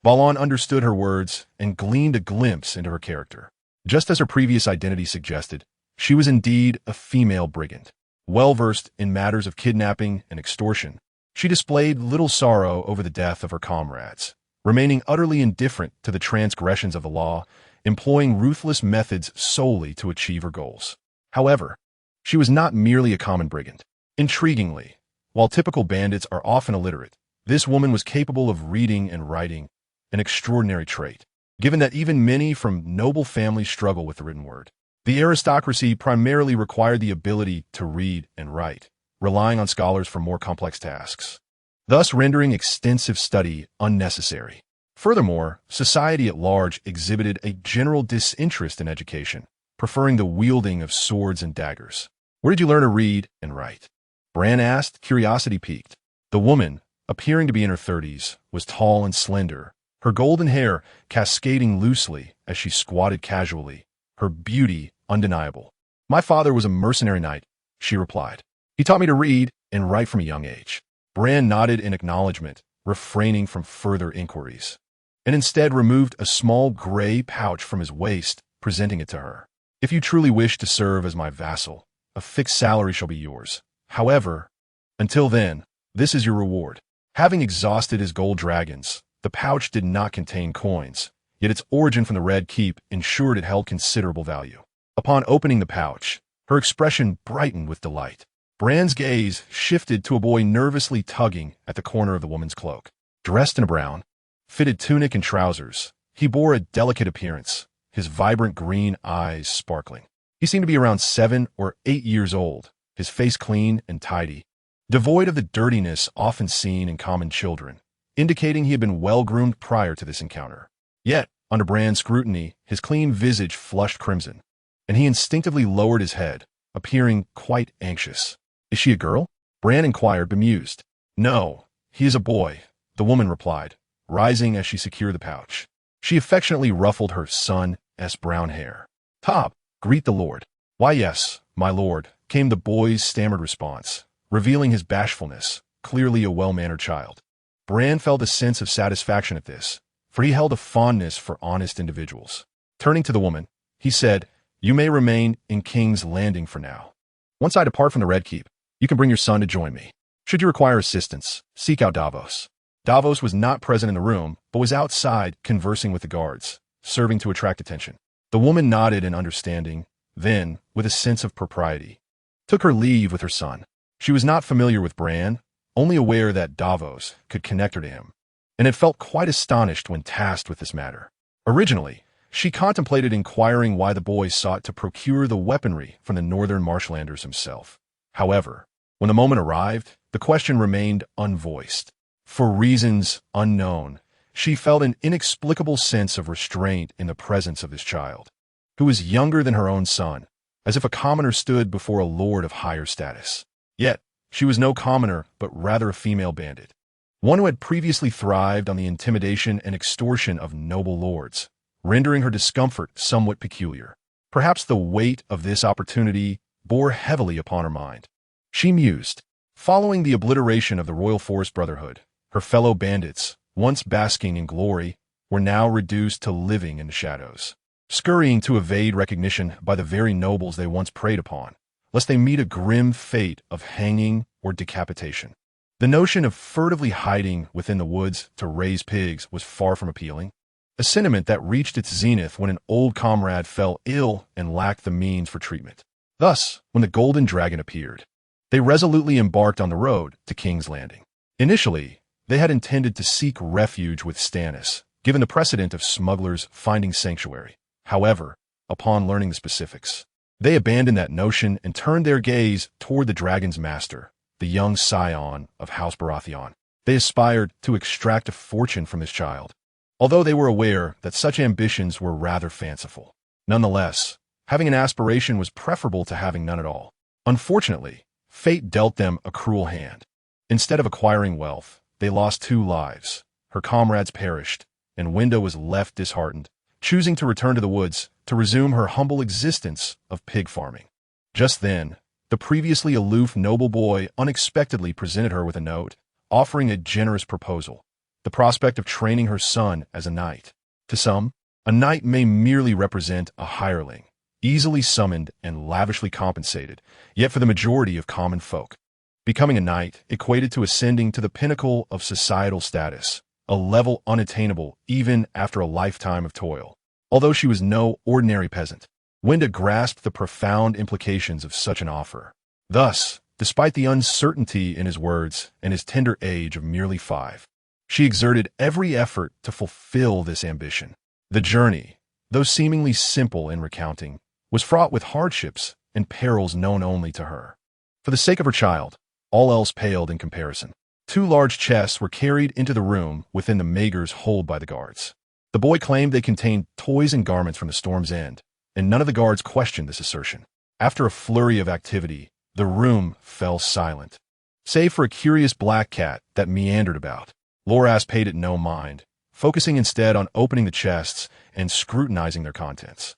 Balon understood her words and gleaned a glimpse into her character. Just as her previous identity suggested, she was indeed a female brigand. Well-versed in matters of kidnapping and extortion, she displayed little sorrow over the death of her comrades, remaining utterly indifferent to the transgressions of the law, employing ruthless methods solely to achieve her goals. However, she was not merely a common brigand. Intriguingly, while typical bandits are often illiterate, this woman was capable of reading and writing, an extraordinary trait, given that even many from noble families struggle with the written word. The aristocracy primarily required the ability to read and write, relying on scholars for more complex tasks, thus rendering extensive study unnecessary. Furthermore, society at large exhibited a general disinterest in education, preferring the wielding of swords and daggers. "Where did you learn to read and write?" Bran asked, curiosity piqued. The woman, appearing to be in her 30s, was tall and slender, her golden hair cascading loosely as she squatted casually, her beauty undeniable. "My father was a mercenary knight," she replied. "He taught me to read and write from a young age." Bran nodded in acknowledgement, refraining from further inquiries, and instead removed a small gray pouch from his waist, presenting it to her. "If you truly wish to serve as my vassal, a fixed salary shall be yours. However, until then, this is your reward." Having exhausted his gold dragons, the pouch did not contain coins, yet its origin from the Red Keep ensured it held considerable value. Upon opening the pouch, her expression brightened with delight. Bran's gaze shifted to a boy nervously tugging at the corner of the woman's cloak. Dressed in a brown, fitted tunic and trousers, he bore a delicate appearance, his vibrant green eyes sparkling. He seemed to be around 7 or 8 years old, his face clean and tidy, devoid of the dirtiness often seen in common children, indicating he had been well-groomed prior to this encounter. Yet, under Bran's scrutiny, his clean visage flushed crimson, and he instinctively lowered his head, appearing quite anxious. "Is she a girl?" Bran inquired, bemused. "No, he is a boy," the woman replied, rising as she secured the pouch. She affectionately ruffled her son's brown hair. "Top, greet the lord." "Why, yes, my lord," came the boy's stammered response, revealing his bashfulness, clearly a well-mannered child. Bran felt a sense of satisfaction at this, for he held a fondness for honest individuals. Turning to the woman, he said, "You may remain in King's Landing for now. Once I depart from the Red Keep, you can bring your son to join me. Should you require assistance, seek out Davos." Davos was not present in the room, but was outside conversing with the guards, serving to attract attention. The woman nodded in understanding, then, with a sense of propriety, took her leave with her son. She was not familiar with Bran, only aware that Davos could connect her to him, and had felt quite astonished when tasked with this matter. Originally, she contemplated inquiring why the boy sought to procure the weaponry from the northern marshlanders himself. However, when the moment arrived, the question remained unvoiced. For reasons unknown, she felt an inexplicable sense of restraint in the presence of this child, who was younger than her own son, as if a commoner stood before a lord of higher status. Yet, she was no commoner, but rather a female bandit, one who had previously thrived on the intimidation and extortion of noble lords, rendering her discomfort somewhat peculiar. Perhaps the weight of this opportunity bore heavily upon her mind. She mused. Following the obliteration of the Royal Forest Brotherhood, her fellow bandits, once basking in glory, were now reduced to living in the shadows, scurrying to evade recognition by the very nobles they once preyed upon, lest they meet a grim fate of hanging or decapitation. The notion of furtively hiding within the woods to raise pigs was far from appealing, a sentiment that reached its zenith when an old comrade fell ill and lacked the means for treatment. Thus, when the Golden Dragon appeared, they resolutely embarked on the road to King's Landing. Initially, they had intended to seek refuge with Stannis, given the precedent of smugglers finding sanctuary. However, upon learning the specifics, they abandoned that notion and turned their gaze toward the dragon's master, the young scion of House Baratheon. They aspired to extract a fortune from this child, although they were aware that such ambitions were rather fanciful. Nonetheless, having an aspiration was preferable to having none at all. Unfortunately, fate dealt them a cruel hand. Instead of acquiring wealth, they lost 2 lives. Her comrades perished, and Winda was left disheartened, choosing to return to the woods to resume her humble existence of pig farming. Just then, the previously aloof noble boy unexpectedly presented her with a note, offering a generous proposal, the prospect of training her son as a knight. To some, a knight may merely represent a hireling, easily summoned and lavishly compensated, yet for the majority of common folk, becoming a knight equated to ascending to the pinnacle of societal status, a level unattainable even after a lifetime of toil. Although she was no ordinary peasant, Winda grasped the profound implications of such an offer. Thus, despite the uncertainty in his words and his tender age of merely 5, she exerted every effort to fulfill this ambition. The journey, though seemingly simple in recounting, was fraught with hardships and perils known only to her. For the sake of her child, all else paled in comparison. 2 large chests were carried into the room within the maegers held by the guards. The boy claimed they contained toys and garments from the Storm's End, and none of the guards questioned this assertion. After a flurry of activity, the room fell silent, save for a curious black cat that meandered about. Loras paid it no mind, focusing instead on opening the chests and scrutinizing their contents.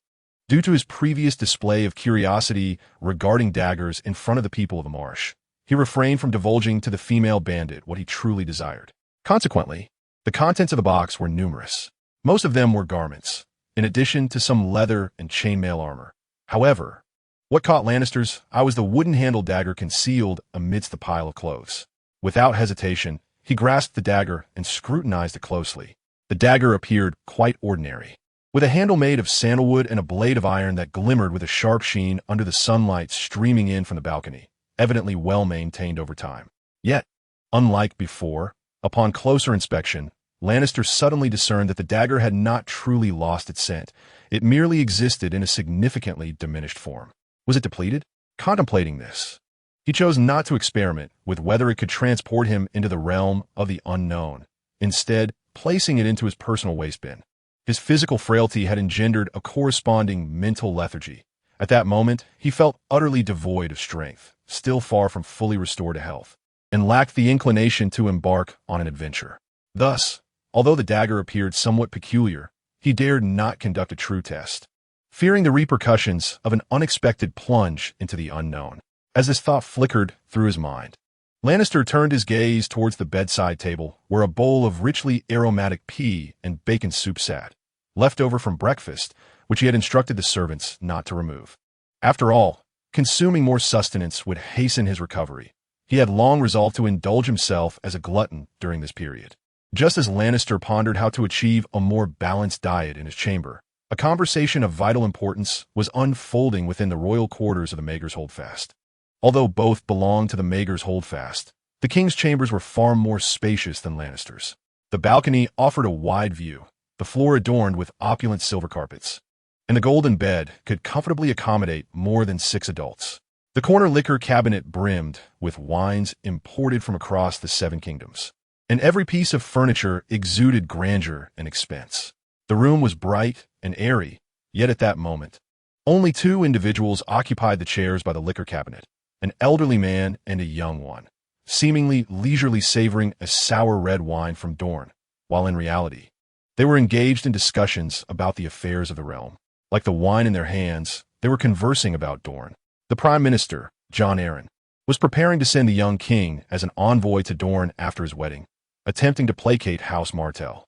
Due to his previous display of curiosity regarding daggers in front of the people of the marsh, he refrained from divulging to the female bandit what he truly desired. Consequently, the contents of the box were numerous. Most of them were garments, in addition to some leather and chainmail armor. However, what caught Lannister's eye was the wooden-handled dagger concealed amidst the pile of clothes. Without hesitation, he grasped the dagger and scrutinized it closely. The dagger appeared quite ordinary, with a handle made of sandalwood and a blade of iron that glimmered with a sharp sheen under the sunlight streaming in from the balcony, evidently well maintained over time. Yet, unlike before, upon closer inspection, Lannister suddenly discerned that the dagger had not truly lost its scent. It merely existed in a significantly diminished form. Was it depleted? Contemplating this, he chose not to experiment with whether it could transport him into the realm of the unknown, instead placing it into his personal waste bin. His physical frailty had engendered a corresponding mental lethargy. At that moment, he felt utterly devoid of strength, still far from fully restored to health, and lacked the inclination to embark on an adventure. Thus, although the dagger appeared somewhat peculiar, he dared not conduct a true test, fearing the repercussions of an unexpected plunge into the unknown. As this thought flickered through his mind, Lannister turned his gaze towards the bedside table where a bowl of richly aromatic pea and bacon soup sat, left over from breakfast, which he had instructed the servants not to remove. After all, consuming more sustenance would hasten his recovery. He had long resolved to indulge himself as a glutton during this period. Just as Lannister pondered how to achieve a more balanced diet in his chamber, a conversation of vital importance was unfolding within the royal quarters of the Maegor's Holdfast. Although both belonged to the Maegor's Holdfast, the king's chambers were far more spacious than Lannister's. The balcony offered a wide view, the floor adorned with opulent silver carpets, and the golden bed could comfortably accommodate more than 6 adults. The corner liquor cabinet brimmed with wines imported from across the 7 kingdoms, and every piece of furniture exuded grandeur and expense. The room was bright and airy, yet at that moment, only 2 individuals occupied the chairs by the liquor cabinet, an elderly man and a young one, seemingly leisurely savoring a sour red wine from Dorne, while in reality, they were engaged in discussions about the affairs of the realm. Like the wine in their hands, they were conversing about Dorne. The Prime Minister, Jon Arryn, was preparing to send the young king as an envoy to Dorne after his wedding, attempting to placate House Martell.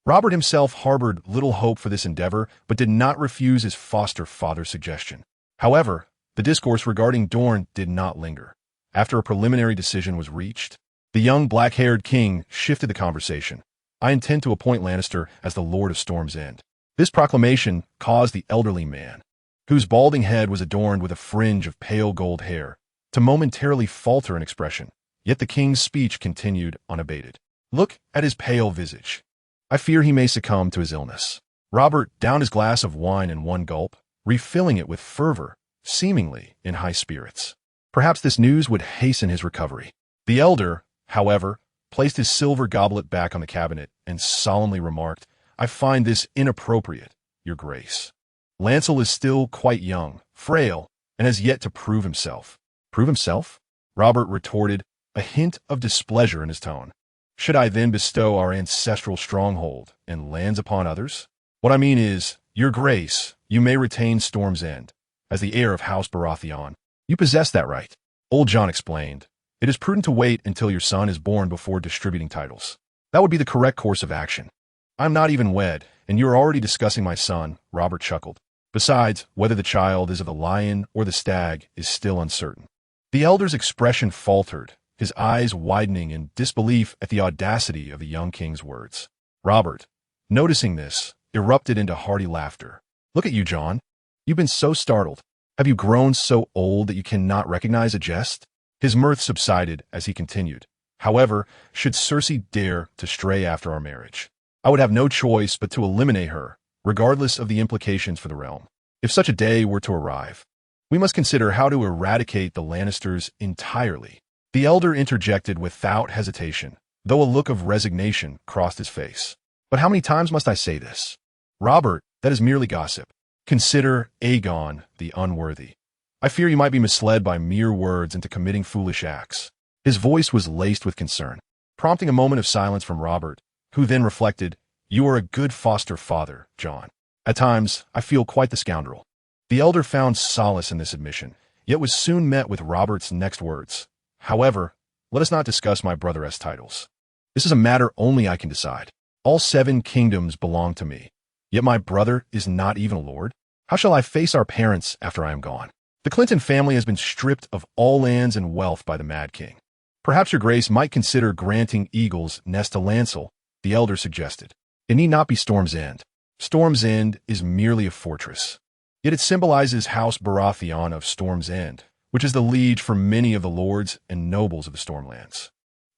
Robert himself harbored little hope for this endeavor, but did not refuse his foster father's suggestion. However, the discourse regarding Dorne did not linger. After a preliminary decision was reached, the young black-haired king shifted the conversation. "I intend to appoint Lannister as the Lord of Storm's End." This proclamation caused the elderly man, whose balding head was adorned with a fringe of pale gold hair, to momentarily falter in expression. Yet the king's speech continued unabated. "Look at his pale visage. I fear he may succumb to his illness." Robert downed his glass of wine in one gulp, refilling it with fervor, seemingly in high spirits. Perhaps this news would hasten his recovery. The elder, however, placed his silver goblet back on the cabinet and solemnly remarked, "I find this inappropriate, Your Grace. Lancel is still quite young, frail, and has yet to prove himself." "Prove himself?" Robert retorted, a hint of displeasure in his tone. "Should I then bestow our ancestral stronghold and lands upon others? What I mean is, Your Grace, you may retain Storm's End. As the heir of House Baratheon, you possess that right." Old Jon explained, "It is prudent to wait until your son is born before distributing titles. That would be the correct course of action." "I'm not even wed, and you are already discussing my son," Robert chuckled. "Besides, whether the child is of the lion or the stag is still uncertain." The elder's expression faltered, his eyes widening in disbelief at the audacity of the young king's words. Robert, noticing this, erupted into hearty laughter. "Look at you, Jon. You've been so startled. Have you grown so old that you cannot recognize a jest?" His mirth subsided as he continued. "However, should Cersei dare to stray after our marriage, I would have no choice but to eliminate her, regardless of the implications for the realm. If such a day were to arrive, we must consider how to eradicate the Lannisters entirely." The elder interjected without hesitation, though a look of resignation crossed his face. "But how many times must I say this?" "Robert, that is merely gossip. Consider Aegon the unworthy. I fear you might be misled by mere words into committing foolish acts." His voice was laced with concern, prompting a moment of silence from Robert, who then reflected, "You are a good foster father, Jon. At times, I feel quite the scoundrel." The elder found solace in this admission, yet was soon met with Robert's next words. "However, let us not discuss my brother's titles. This is a matter only I can decide. All 7 kingdoms belong to me, yet my brother is not even a lord. How shall I face our parents after I am gone? The Clinton family has been stripped of all lands and wealth by the Mad King. Perhaps your grace might consider granting Eagle's Nest to Lancel," the elder suggested. "It need not be Storm's End. Storm's End is merely a fortress. Yet it symbolizes House Baratheon of Storm's End, which is the liege for many of the lords and nobles of the Stormlands.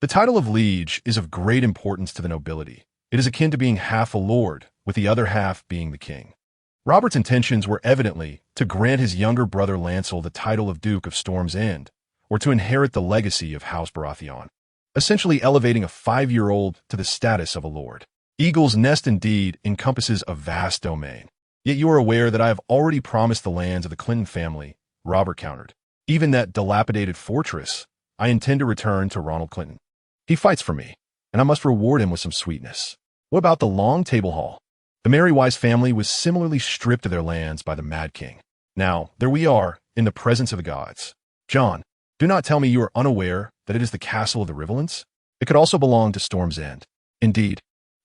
The title of liege is of great importance to the nobility, It is akin to being half a lord, with the other half being the king. Robert's intentions were evidently to grant his younger brother Lancel the title of Duke of Storm's End, or to inherit the legacy of House Baratheon, essentially elevating a 5-year-old to the status of a lord. Eagle's Nest indeed encompasses a vast domain. Yet you are aware that I have already promised the lands of the Clinton family, Robert countered. Even that dilapidated fortress, I intend to return to Ronald Clinton. He fights for me, and I must reward him with some sweetness. What about the Long Table Hall? The Merrywise family was similarly stripped of their lands by the Mad King. Now, there we are, in the presence of the gods. John, do not tell me you are unaware that it is the castle of the Riverlands? It could also belong to Storm's End. Indeed.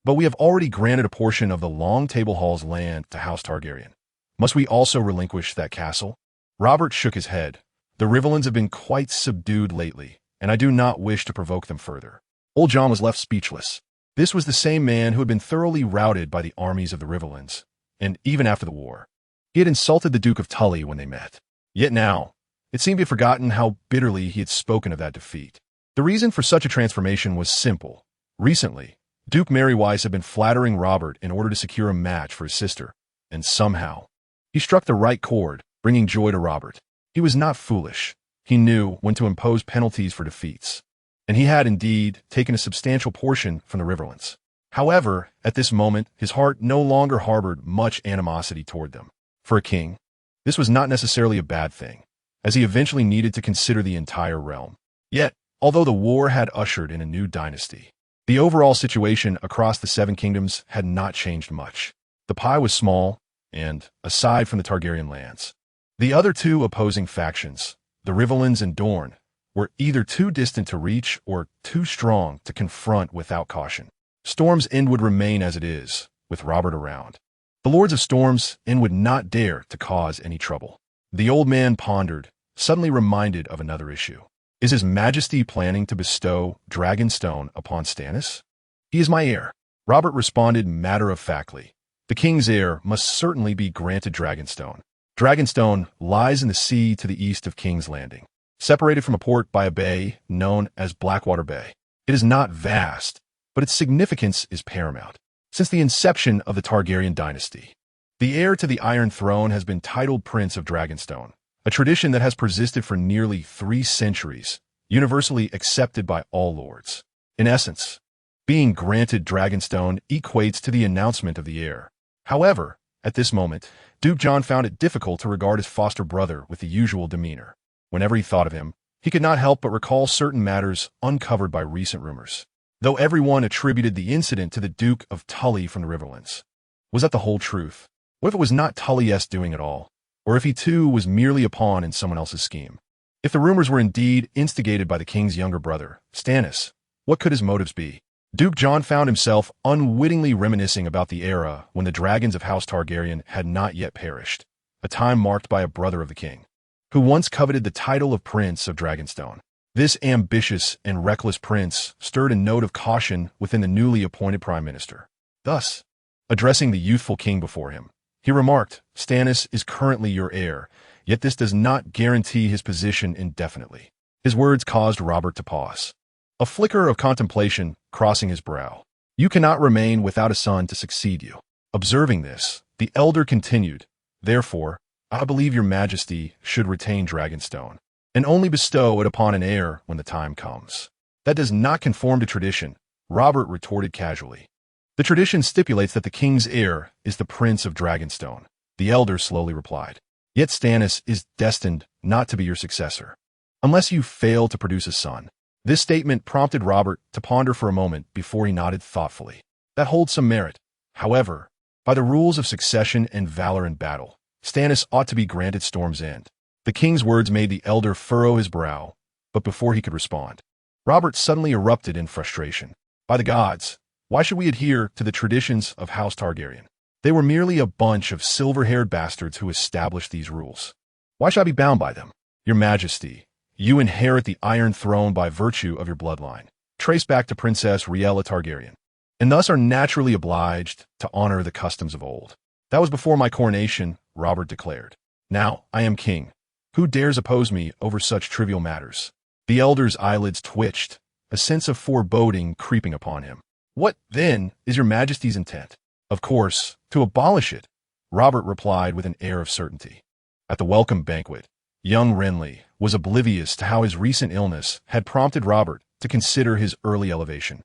But we have already granted a portion of the Long Table Hall's land to House Targaryen. Must we also relinquish that castle? Robert shook his head. The Riverlands have been quite subdued lately, and I do not wish to provoke them further. Old John was left speechless. This was the same man who had been thoroughly routed by the armies of the Riverlands, and even after the war. He had insulted the Duke of Tully when they met. Yet now, it seemed he had forgotten how bitterly he had spoken of that defeat. The reason for such a transformation was simple. Recently, Duke Merrywise had been flattering Robert in order to secure a match for his sister, and somehow, he struck the right chord, bringing joy to Robert. He was not foolish. He knew when to impose penalties for defeats, and he had indeed taken a substantial portion from the Riverlands. However, at this moment, his heart no longer harbored much animosity toward them. For a king, this was not necessarily a bad thing, as he eventually needed to consider the entire realm. Yet, although the war had ushered in a new dynasty, the overall situation across the Seven Kingdoms had not changed much. The pie was small, and, aside from the Targaryen lands, the other two opposing factions, the Riverlands and Dorne, were either too distant to reach or too strong to confront without caution. Storm's End would remain as it is, with Robert around. The Lords of Storm's End would not dare to cause any trouble. The old man pondered, suddenly reminded of another issue. Is His Majesty planning to bestow Dragonstone upon Stannis? He is my heir, Robert responded matter-of-factly. The king's heir must certainly be granted Dragonstone. Dragonstone lies in the sea to the east of King's Landing, separated from a port by a bay known as Blackwater Bay. It is not vast, but its significance is paramount. Since the inception of the Targaryen dynasty, the heir to the Iron Throne has been titled Prince of Dragonstone, a tradition that has persisted for nearly 3 centuries, universally accepted by all lords. In essence, being granted Dragonstone equates to the announcement of the heir. However, at this moment, Duke John found it difficult to regard his foster brother with the usual demeanor. Whenever he thought of him, he could not help but recall certain matters uncovered by recent rumors. Though everyone attributed the incident to the Duke of Tully from the Riverlands. Was that the whole truth? What if it was not Tully's doing at all? Or if he too was merely a pawn in someone else's scheme? If the rumors were indeed instigated by the king's younger brother, Stannis, what could his motives be? Duke John found himself unwittingly reminiscing about the era when the dragons of House Targaryen had not yet perished, a time marked by a brother of the king, who once coveted the title of Prince of Dragonstone. This ambitious and reckless prince stirred a note of caution within the newly appointed prime minister. Thus, addressing the youthful king before him, he remarked, Stannis is currently your heir, yet this does not guarantee his position indefinitely. His words caused Robert to pause, a flicker of contemplation crossing his brow. You cannot remain without a son to succeed you. Observing this, the elder continued, therefore, I believe your majesty should retain Dragonstone, and only bestow it upon an heir when the time comes. That does not conform to tradition, Robert retorted casually. The tradition stipulates that the king's heir is the Prince of Dragonstone, the elder slowly replied. Yet Stannis is destined not to be your successor, unless you fail to produce a son. This statement prompted Robert to ponder for a moment before he nodded thoughtfully. That holds some merit. However, by the rules of succession and valor in battle, Stannis ought to be granted Storm's End. The king's words made the elder furrow his brow, but before he could respond, Robert suddenly erupted in frustration. By the gods, why should we adhere to the traditions of House Targaryen? They were merely a bunch of silver-haired bastards who established these rules. Why should I be bound by them? Your Majesty, you inherit the Iron Throne by virtue of your bloodline, traced back to Princess Rhaella Targaryen, and thus are naturally obliged to honor the customs of old. That was before my coronation, Robert declared. Now I am king. Who dares oppose me over such trivial matters? The elder's eyelids twitched, a sense of foreboding creeping upon him. What, then, is your majesty's intent? Of course, to abolish it, Robert replied with an air of certainty. At the welcome banquet, young Renly was oblivious to how his recent illness had prompted Robert to consider his early elevation.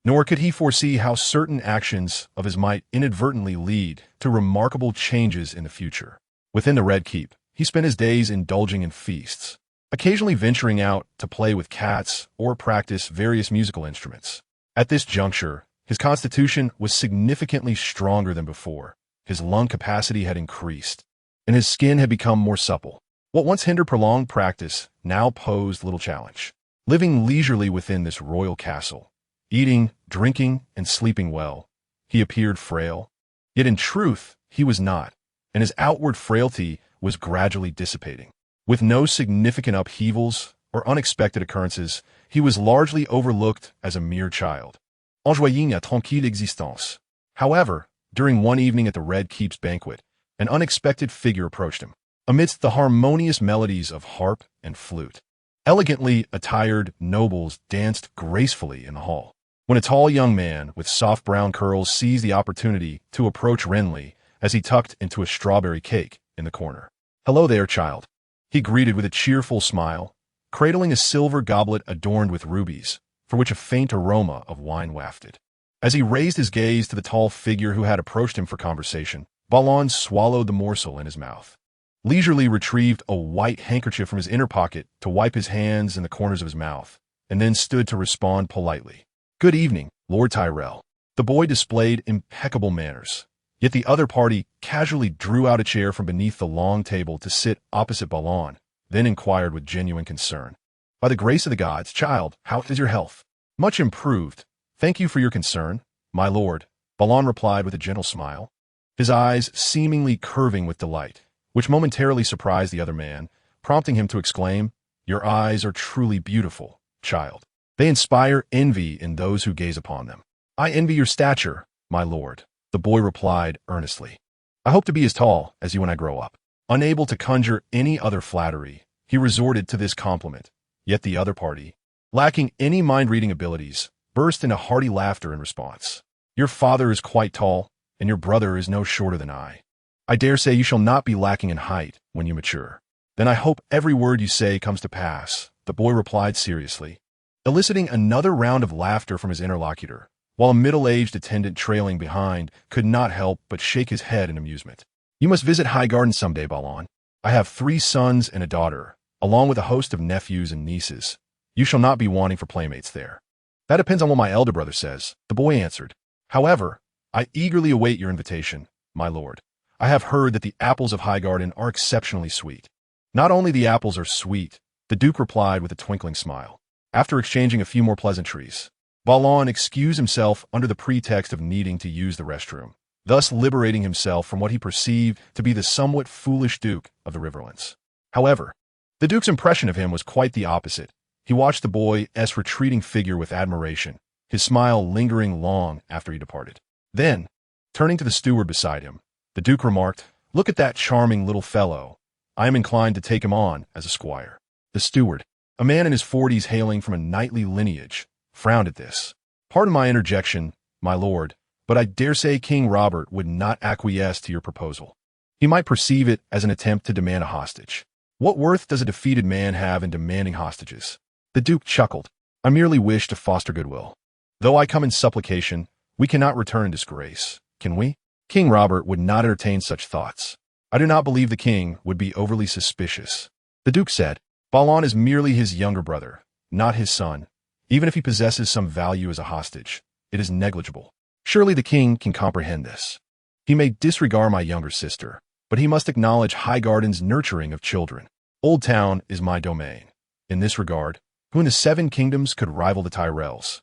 Nor could he foresee how certain actions of his might inadvertently lead to remarkable changes in the future. Within the Red Keep, he spent his days indulging in feasts, occasionally venturing out to play with cats or practice various musical instruments. At this juncture, his constitution was significantly stronger than before. His lung capacity had increased, and his skin had become more supple. What once hindered prolonged practice now posed little challenge. Living leisurely within this royal castle, eating, drinking, and sleeping well, he appeared frail. Yet in truth, he was not, and his outward frailty was gradually dissipating. With no significant upheavals or unexpected occurrences, he was largely overlooked as a mere child, enjoying a tranquille existence. However, during one evening at the Red Keep's banquet, an unexpected figure approached him. Amidst the harmonious melodies of harp and flute, elegantly attired nobles danced gracefully in the hall. When a tall young man with soft brown curls seized the opportunity to approach Renly as he tucked into a strawberry cake in the corner. "Hello there, child," he greeted with a cheerful smile, cradling a silver goblet adorned with rubies, for which a faint aroma of wine wafted. As he raised his gaze to the tall figure who had approached him for conversation, Balon swallowed the morsel in his mouth, leisurely retrieved a white handkerchief from his inner pocket to wipe his hands and the corners of his mouth, and then stood to respond politely. "Good evening, Lord Tyrell." The boy displayed impeccable manners, yet the other party casually drew out a chair from beneath the long table to sit opposite Balon, then inquired with genuine concern. "By the grace of the gods, child, how is your health?" "Much improved. Thank you for your concern, my lord," Balon replied with a gentle smile, his eyes seemingly curving with delight, which momentarily surprised the other man, prompting him to exclaim, "Your eyes are truly beautiful, child. They inspire envy in those who gaze upon them." "I envy your stature, my lord," the boy replied earnestly. "I hope to be as tall as you when I grow up." Unable to conjure any other flattery, he resorted to this compliment, yet the other party, lacking any mind-reading abilities, burst into hearty laughter in response. "Your father is quite tall, and your brother is no shorter than I. I dare say you shall not be lacking in height when you mature." "Then I hope every word you say comes to pass," the boy replied seriously, eliciting another round of laughter from his interlocutor, while a middle-aged attendant trailing behind could not help but shake his head in amusement. "You must visit Highgarden someday, Balon. I have 3 sons and a daughter, along with a host of nephews and nieces. You shall not be wanting for playmates there." "That depends on what my elder brother says," the boy answered. "However, I eagerly await your invitation, my lord. I have heard that the apples of Highgarden are exceptionally sweet." "Not only the apples are sweet," the Duke replied with a twinkling smile. After exchanging a few more pleasantries, Balon excused himself under the pretext of needing to use the restroom, thus liberating himself from what he perceived to be the somewhat foolish Duke of the Riverlands. However, the Duke's impression of him was quite the opposite. He watched the boy's retreating figure with admiration, his smile lingering long after he departed. Then, turning to the steward beside him, the Duke remarked, "Look at that charming little fellow. I am inclined to take him on as a squire." The steward, a man in his 40s hailing from a knightly lineage, frowned at this. "Pardon my interjection, my lord, but I dare say King Robert would not acquiesce to your proposal. He might perceive it as an attempt to demand a hostage. What worth does a defeated man have in demanding hostages?" The Duke chuckled. "I merely wish to foster goodwill. Though I come in supplication, we cannot return in disgrace, can we?" King Robert would not entertain such thoughts. "I do not believe the king would be overly suspicious," the Duke said. "Balon is merely his younger brother, not his son. Even if he possesses some value as a hostage, it is negligible. Surely the king can comprehend this. He may disregard my younger sister, but he must acknowledge Highgarden's nurturing of children. Old Town is my domain. In this regard, who in the 7 kingdoms could rival the Tyrells?"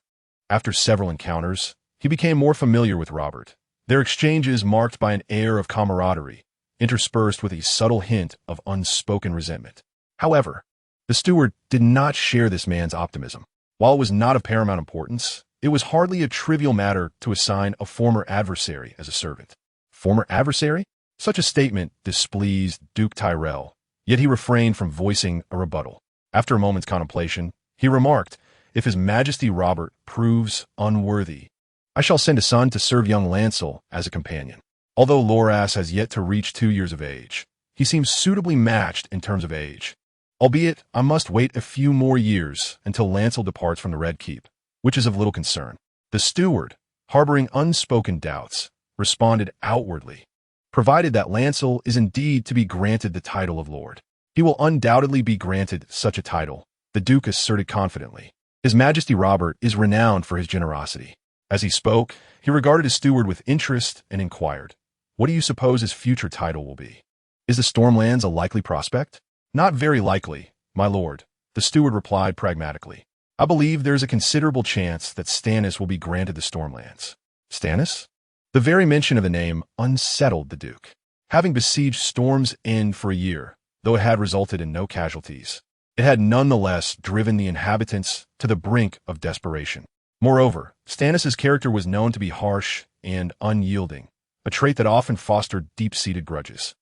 After several encounters, he became more familiar with Robert, their exchanges marked by an air of camaraderie, interspersed with a subtle hint of unspoken resentment. However, the steward did not share this man's optimism. While it was not of paramount importance, it was hardly a trivial matter to assign a former adversary as a servant. Former adversary? Such a statement displeased Duke Tyrell, yet he refrained from voicing a rebuttal. After a moment's contemplation, he remarked, "If His Majesty Robert proves unworthy, I shall send a son to serve young Lancel as a companion. Although Loras has yet to reach 2 years of age, he seems suitably matched in terms of age. Albeit, I must wait a few more years until Lancel departs from the Red Keep, which is of little concern. The steward, harboring unspoken doubts, responded outwardly. Provided that Lancel is indeed to be granted the title of Lord. He will undoubtedly be granted such a title, the Duke asserted confidently. His Majesty Robert is renowned for his generosity. As he spoke, he regarded his steward with interest and inquired, "What do you suppose his future title will be? Is the Stormlands a likely prospect?" "Not very likely, my lord," the steward replied pragmatically. "I believe there is a considerable chance that Stannis will be granted the Stormlands." Stannis? The very mention of the name unsettled the Duke. Having besieged Storm's End for a year, though it had resulted in no casualties, it had nonetheless driven the inhabitants to the brink of desperation. Moreover, Stannis' character was known to be harsh and unyielding, a trait that often fostered deep-seated grudges.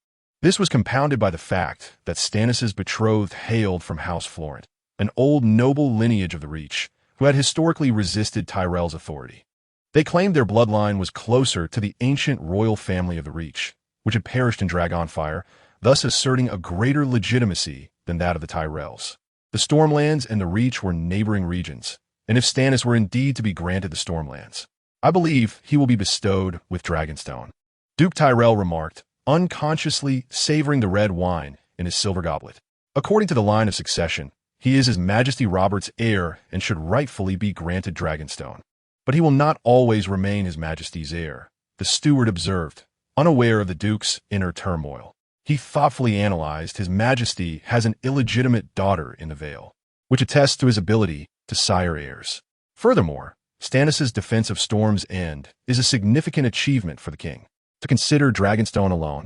This was compounded by the fact that Stannis' betrothed hailed from House Florent, an old noble lineage of the Reach, who had historically resisted Tyrell's authority. They claimed their bloodline was closer to the ancient royal family of the Reach, which had perished in Dragonfire, thus asserting a greater legitimacy than that of the Tyrells. The Stormlands and the Reach were neighboring regions, and if Stannis were indeed to be granted the Stormlands, I believe he will be bestowed with Dragonstone. Duke Tyrell remarked, unconsciously savoring the red wine in his silver goblet. According to the line of succession, he is His Majesty Robert's heir and should rightfully be granted Dragonstone. But he will not always remain His Majesty's heir, the steward observed, unaware of the Duke's inner turmoil. He thoughtfully analyzed His Majesty has an illegitimate daughter in the Vale, which attests to his ability to sire heirs. Furthermore, Stannis' defense of Storm's End is a significant achievement for the king. To consider Dragonstone alone,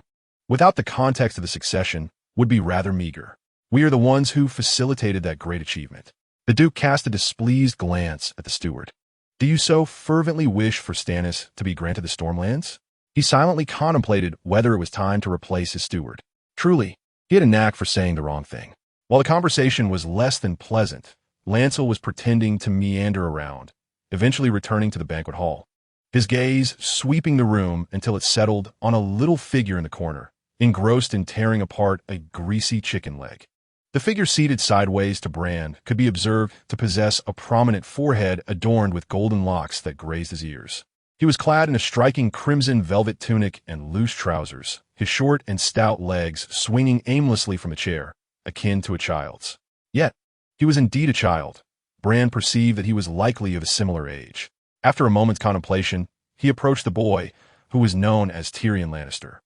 without the context of the succession, would be rather meager. We are the ones who facilitated that great achievement. The Duke cast a displeased glance at the steward. Do you so fervently wish for Stannis to be granted the Stormlands? He silently contemplated whether it was time to replace his steward. Truly, he had a knack for saying the wrong thing. While the conversation was less than pleasant, Lancel was pretending to meander around, eventually returning to the banquet hall. His gaze sweeping the room until it settled on a little figure in the corner, engrossed in tearing apart a greasy chicken leg. The figure seated sideways to Bran could be observed to possess a prominent forehead adorned with golden locks that grazed his ears. He was clad in a striking crimson velvet tunic and loose trousers, his short and stout legs swinging aimlessly from a chair, akin to a child's. Yet, he was indeed a child. Bran perceived that he was likely of a similar age. After a moment's contemplation, he approached the boy, who was known as Tyrion Lannister.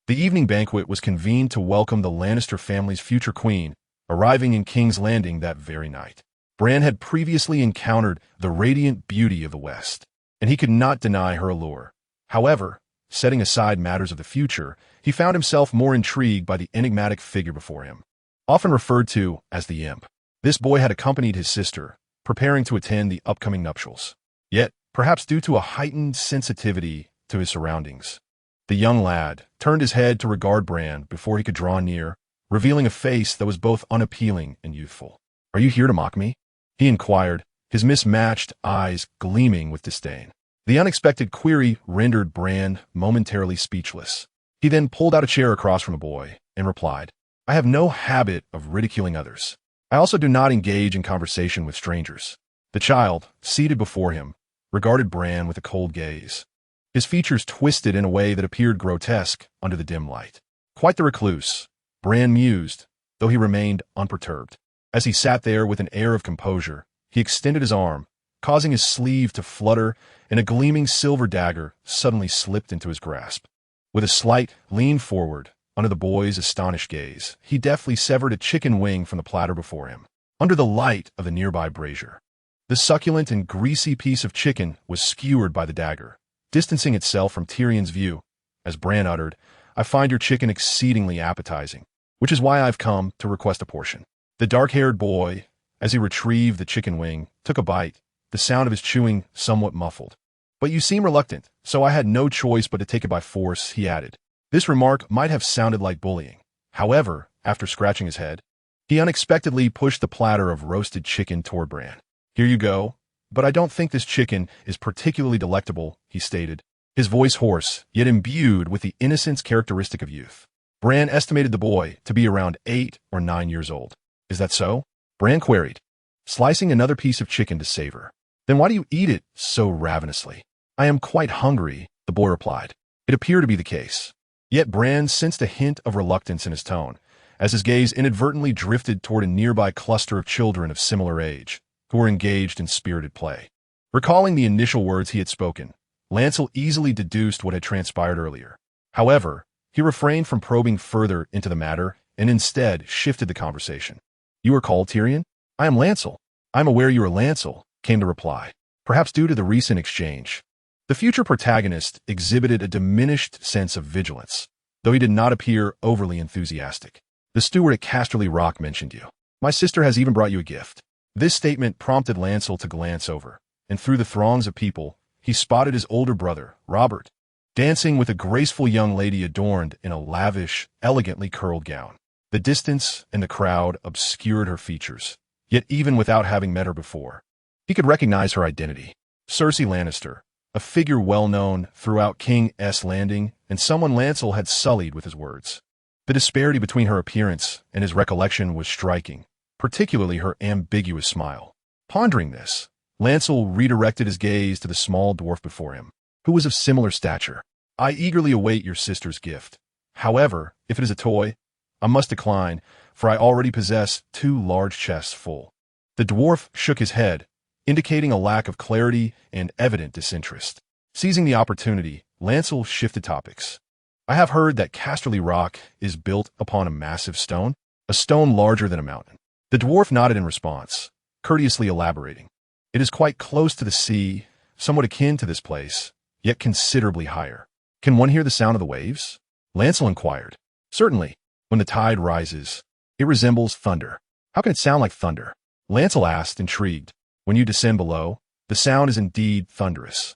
The evening banquet was convened to welcome the Lannister family's future queen, arriving in King's Landing that very night. Bran had previously encountered the radiant beauty of the West, and he could not deny her allure. However, setting aside matters of the future, he found himself more intrigued by the enigmatic figure before him. Often referred to as the Imp, this boy had accompanied his sister, preparing to attend the upcoming nuptials. Yet, perhaps due to a heightened sensitivity to his surroundings, the young lad turned his head to regard Bran before he could draw near, revealing a face that was both unappealing and youthful. "Are you here to mock me?" he inquired, his mismatched eyes gleaming with disdain. The unexpected query rendered Bran momentarily speechless. He then pulled out a chair across from the boy and replied, "I have no habit of ridiculing others. I also do not engage in conversation with strangers." The child, seated before him, regarded Bran with a cold gaze. His features twisted in a way that appeared grotesque under the dim light. Quite the recluse, Bran mused, though he remained unperturbed. As he sat there with an air of composure, he extended his arm, causing his sleeve to flutter, and a gleaming silver dagger suddenly slipped into his grasp. With a slight lean forward, under the boy's astonished gaze, he deftly severed a chicken wing from the platter before him, under the light of the nearby brazier. The succulent and greasy piece of chicken was skewered by the dagger, distancing itself from Tyrion's view, as Bran uttered, "I find your chicken exceedingly appetizing, which is why I've come to request a portion." The dark-haired boy, as he retrieved the chicken wing, took a bite, the sound of his chewing somewhat muffled. "But you seem reluctant, so I had no choice but to take it by force," he added. This remark might have sounded like bullying. However, after scratching his head, he unexpectedly pushed the platter of roasted chicken toward Bran. "Here you go. But I don't think this chicken is particularly delectable, he stated, his voice hoarse, yet imbued with the innocence characteristic of youth. Bran estimated the boy to be around 8 or 9 years old. Is that so? Bran queried, slicing another piece of chicken to savor. Then why do you eat it so ravenously? I am quite hungry, the boy replied. It appeared to be the case. Yet Bran sensed a hint of reluctance in his tone, as his gaze inadvertently drifted toward a nearby cluster of children of similar age, who were engaged in spirited play. Recalling the initial words he had spoken, Lancel easily deduced what had transpired earlier. However, he refrained from probing further into the matter and instead shifted the conversation. You are called Tyrion? I am Lancel. I am aware you are Lancel, came the reply, perhaps due to the recent exchange. The future protagonist exhibited a diminished sense of vigilance, though he did not appear overly enthusiastic. The steward at Casterly Rock mentioned you. My sister has even brought you a gift. This statement prompted Lancel to glance over, and through the throngs of people, he spotted his older brother, Robert, dancing with a graceful young lady adorned in a lavish, elegantly curled gown. The distance and the crowd obscured her features, yet even without having met her before, he could recognize her identity. Cersei Lannister, a figure well known throughout King's Landing and someone Lancel had sullied with his words. The disparity between her appearance and his recollection was striking, particularly her ambiguous smile. Pondering this, Lancel redirected his gaze to the small dwarf before him, who was of similar stature. I eagerly await your sister's gift. However, if it is a toy, I must decline, for I already possess 2 large chests full. The dwarf shook his head, indicating a lack of clarity and evident disinterest. Seizing the opportunity, Lancel shifted topics. I have heard that Casterly Rock is built upon a massive stone, a stone larger than a mountain. The dwarf nodded in response, courteously elaborating. It is quite close to the sea, somewhat akin to this place, yet considerably higher. Can one hear the sound of the waves? Lancel inquired. Certainly. When the tide rises, it resembles thunder. How can it sound like thunder? Lancel asked, intrigued. When you descend below, the sound is indeed thunderous.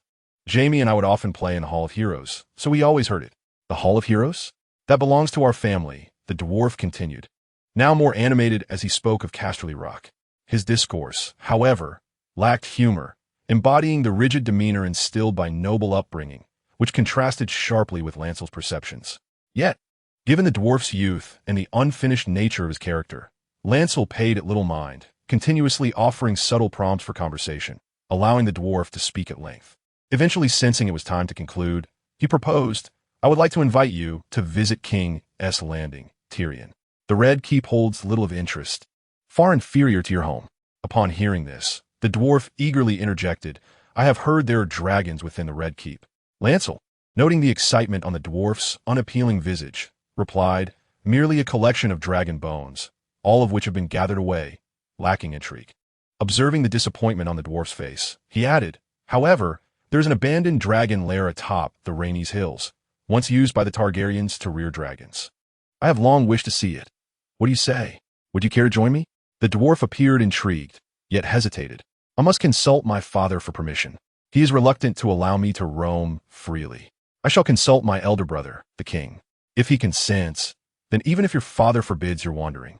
Jaime and I would often play in the Hall of Heroes, so we always heard it. The Hall of Heroes? That belongs to our family, the dwarf continued, now more animated as he spoke of Casterly Rock. His discourse, however, lacked humor, embodying the rigid demeanor instilled by noble upbringing, which contrasted sharply with Lancel's perceptions. Yet, given the dwarf's youth and the unfinished nature of his character, Lancel paid it little mind, continuously offering subtle prompts for conversation, allowing the dwarf to speak at length. Eventually sensing it was time to conclude, he proposed, I would like to invite you to visit King's Landing, Tyrion. The Red Keep holds little of interest, far inferior to your home. Upon hearing this, the dwarf eagerly interjected, I have heard there are dragons within the Red Keep. Lancel, noting the excitement on the dwarf's unappealing visage, replied, merely a collection of dragon bones, all of which have been gathered away, lacking intrigue. Observing the disappointment on the dwarf's face, he added, however, there is an abandoned dragon lair atop the Renly's hills, once used by the Targaryens to rear dragons. I have long wished to see it. What do you say? Would you care to join me? The dwarf appeared intrigued, yet hesitated. I must consult my father for permission. He is reluctant to allow me to roam freely. I shall consult my elder brother, the king. If he consents, then even if your father forbids your wandering,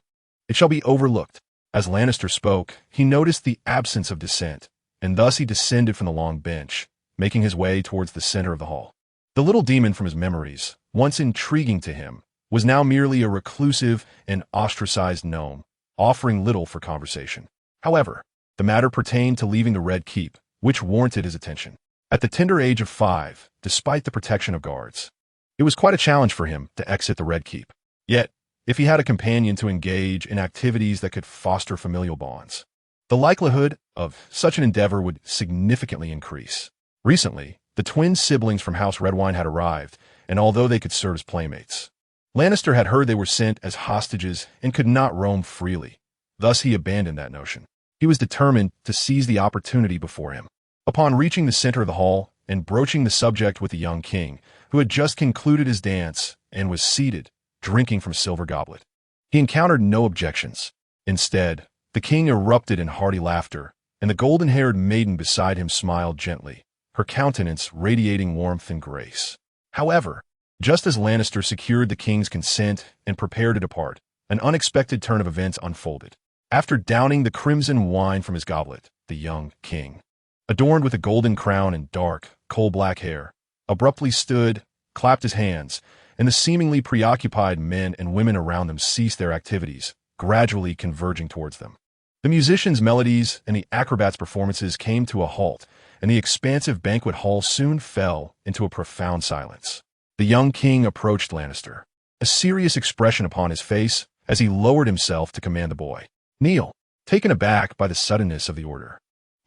it shall be overlooked. As Lannister spoke, he noticed the absence of dissent, and thus he descended from the long bench, making his way towards the center of the hall. The little demon from his memories, once intriguing to him, was now merely a reclusive and ostracized gnome, offering little for conversation. However, the matter pertained to leaving the Red Keep, which warranted his attention. At the tender age of 5, despite the protection of guards, it was quite a challenge for him to exit the Red Keep. Yet, if he had a companion to engage in activities that could foster familial bonds, the likelihood of such an endeavor would significantly increase. Recently, the twin siblings from House Redwyne had arrived, and although they could serve as playmates, Lannister had heard they were sent as hostages and could not roam freely. Thus he abandoned that notion. He was determined to seize the opportunity before him. Upon reaching the center of the hall and broaching the subject with the young king, who had just concluded his dance and was seated, drinking from a silver goblet, he encountered no objections. Instead, the king erupted in hearty laughter, and the golden-haired maiden beside him smiled gently, her countenance radiating warmth and grace. However, just as Lannister secured the king's consent and prepared to depart, an unexpected turn of events unfolded. After downing the crimson wine from his goblet, the young king adorned with a golden crown and dark, coal-black hair, abruptly stood, clapped his hands, and the seemingly preoccupied men and women around them ceased their activities, gradually converging towards them. The musicians' melodies and the acrobats' performances came to a halt, and the expansive banquet hall soon fell into a profound silence. The young king approached Lannister, a serious expression upon his face as he lowered himself to command the boy. "Kneel." Taken aback by the suddenness of the order,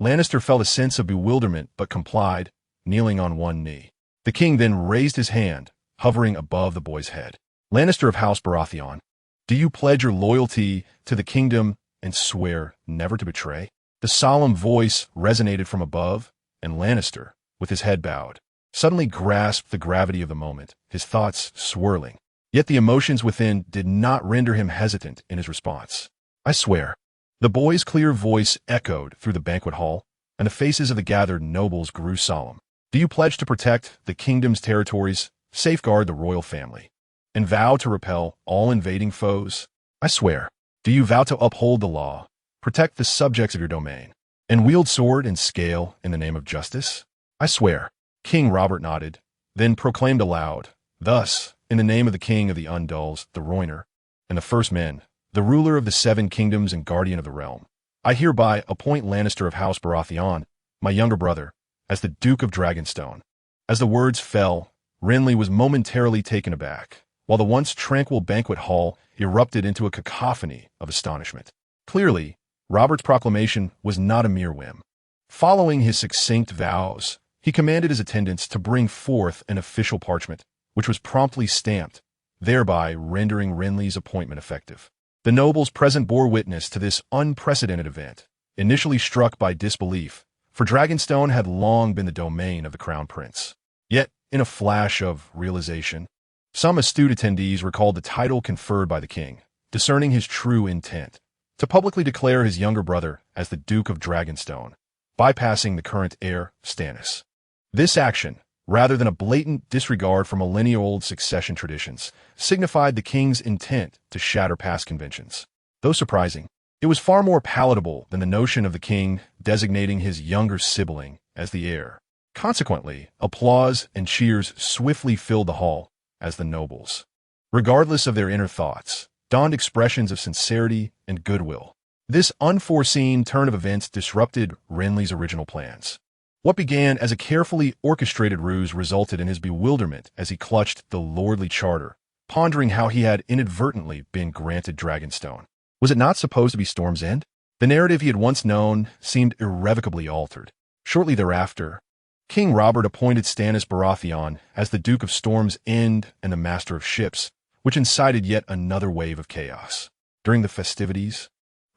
Lannister felt a sense of bewilderment but complied, kneeling on one knee. The king then raised his hand, hovering above the boy's head. "Lannister of House Baratheon, do you pledge your loyalty to the kingdom and swear never to betray?" The solemn voice resonated from above, and Lannister, with his head bowed, suddenly grasped the gravity of the moment, his thoughts swirling. Yet the emotions within did not render him hesitant in his response. "I swear." The boy's clear voice echoed through the banquet hall, and the faces of the gathered nobles grew solemn. "Do you pledge to protect the kingdom's territories, safeguard the royal family, and vow to repel all invading foes?" "I swear." "Do you vow to uphold the law, protect the subjects of your domain, and wield sword and scale in the name of justice?" "I swear." King Robert nodded, then proclaimed aloud, "Thus, in the name of the king of the Undulls, the Roiner, and the First Men, the ruler of the Seven Kingdoms and guardian of the realm, I hereby appoint Lannister of House Baratheon, my younger brother, as the Duke of Dragonstone." As the words fell, Renly was momentarily taken aback, while the once tranquil banquet hall erupted into a cacophony of astonishment. Clearly, Robert's proclamation was not a mere whim. Following his succinct vows, he commanded his attendants to bring forth an official parchment, which was promptly stamped, thereby rendering Renly's appointment effective. The nobles present bore witness to this unprecedented event, initially struck by disbelief, for Dragonstone had long been the domain of the crown prince. Yet, in a flash of realization, some astute attendees recalled the title conferred by the king, discerning his true intent, to publicly declare his younger brother as the Duke of Dragonstone, bypassing the current heir, Stannis. This action, rather than a blatant disregard for millennia-old succession traditions, signified the king's intent to shatter past conventions. Though surprising, it was far more palatable than the notion of the king designating his younger sibling as the heir. Consequently, applause and cheers swiftly filled the hall as the nobles, regardless of their inner thoughts, donned expressions of sincerity and goodwill. This unforeseen turn of events disrupted Renly's original plans. What began as a carefully orchestrated ruse resulted in his bewilderment as he clutched the lordly charter, pondering how he had inadvertently been granted Dragonstone. Was it not supposed to be Storm's End? The narrative he had once known seemed irrevocably altered. Shortly thereafter, King Robert appointed Stannis Baratheon as the Duke of Storm's End and the Master of Ships, which incited yet another wave of chaos. During the festivities,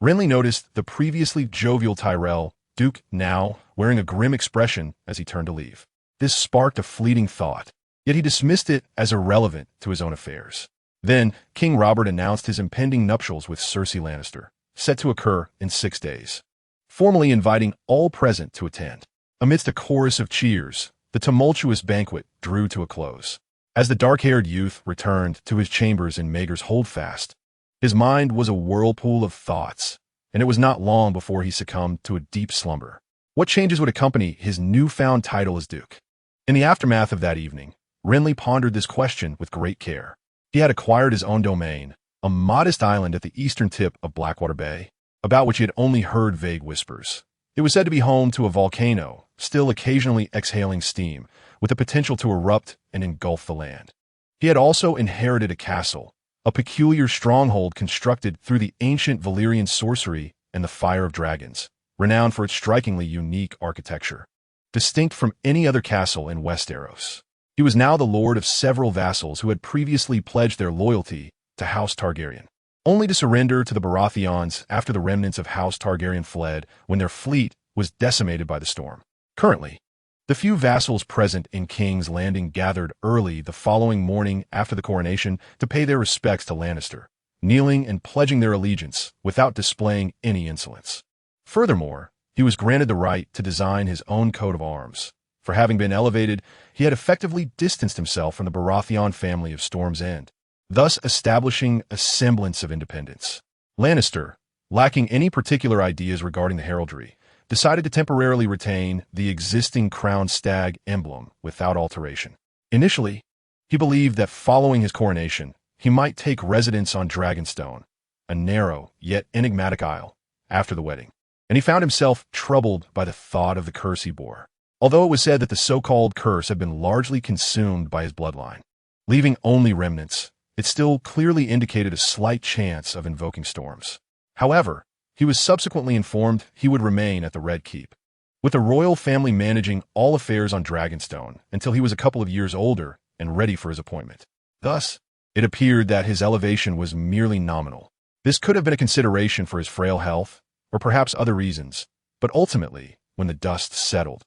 Renly noticed the previously jovial Tyrell, Duke, now wearing a grim expression as he turned to leave. This sparked a fleeting thought, yet he dismissed it as irrelevant to his own affairs. Then, King Robert announced his impending nuptials with Cersei Lannister, set to occur in 6 days, formally inviting all present to attend. Amidst a chorus of cheers, the tumultuous banquet drew to a close. As the dark-haired youth returned to his chambers in Maegor's Holdfast, his mind was a whirlpool of thoughts, and it was not long before he succumbed to a deep slumber. What changes would accompany his newfound title as Duke? In the aftermath of that evening, Renly pondered this question with great care. He had acquired his own domain, a modest island at the eastern tip of Blackwater Bay, about which he had only heard vague whispers. It was said to be home to a volcano, still occasionally exhaling steam, with the potential to erupt and engulf the land. He had also inherited a castle, a peculiar stronghold constructed through the ancient Valyrian sorcery and the fire of dragons, renowned for its strikingly unique architecture. Distinct from any other castle in Westeros, he was now the lord of several vassals who had previously pledged their loyalty to House Targaryen, only to surrender to the Baratheons after the remnants of House Targaryen fled when their fleet was decimated by the storm. Currently, the few vassals present in King's Landing gathered early the following morning after the coronation to pay their respects to Lannister, kneeling and pledging their allegiance without displaying any insolence. Furthermore, he was granted the right to design his own coat of arms. For having been elevated, he had effectively distanced himself from the Baratheon family of Storm's End, thus establishing a semblance of independence. Lannister, lacking any particular ideas regarding the heraldry, decided to temporarily retain the existing crowned stag emblem without alteration. Initially, he believed that following his coronation, he might take residence on Dragonstone, a narrow yet enigmatic isle, after the wedding, and he found himself troubled by the thought of the curse he bore. Although it was said that the so-called curse had been largely consumed by his bloodline, leaving only remnants, it still clearly indicated a slight chance of invoking storms. However, he was subsequently informed he would remain at the Red Keep, with the royal family managing all affairs on Dragonstone until he was a couple of years older and ready for his appointment. Thus, it appeared that his elevation was merely nominal. This could have been a consideration for his frail health, or perhaps other reasons, but ultimately, when the dust settled,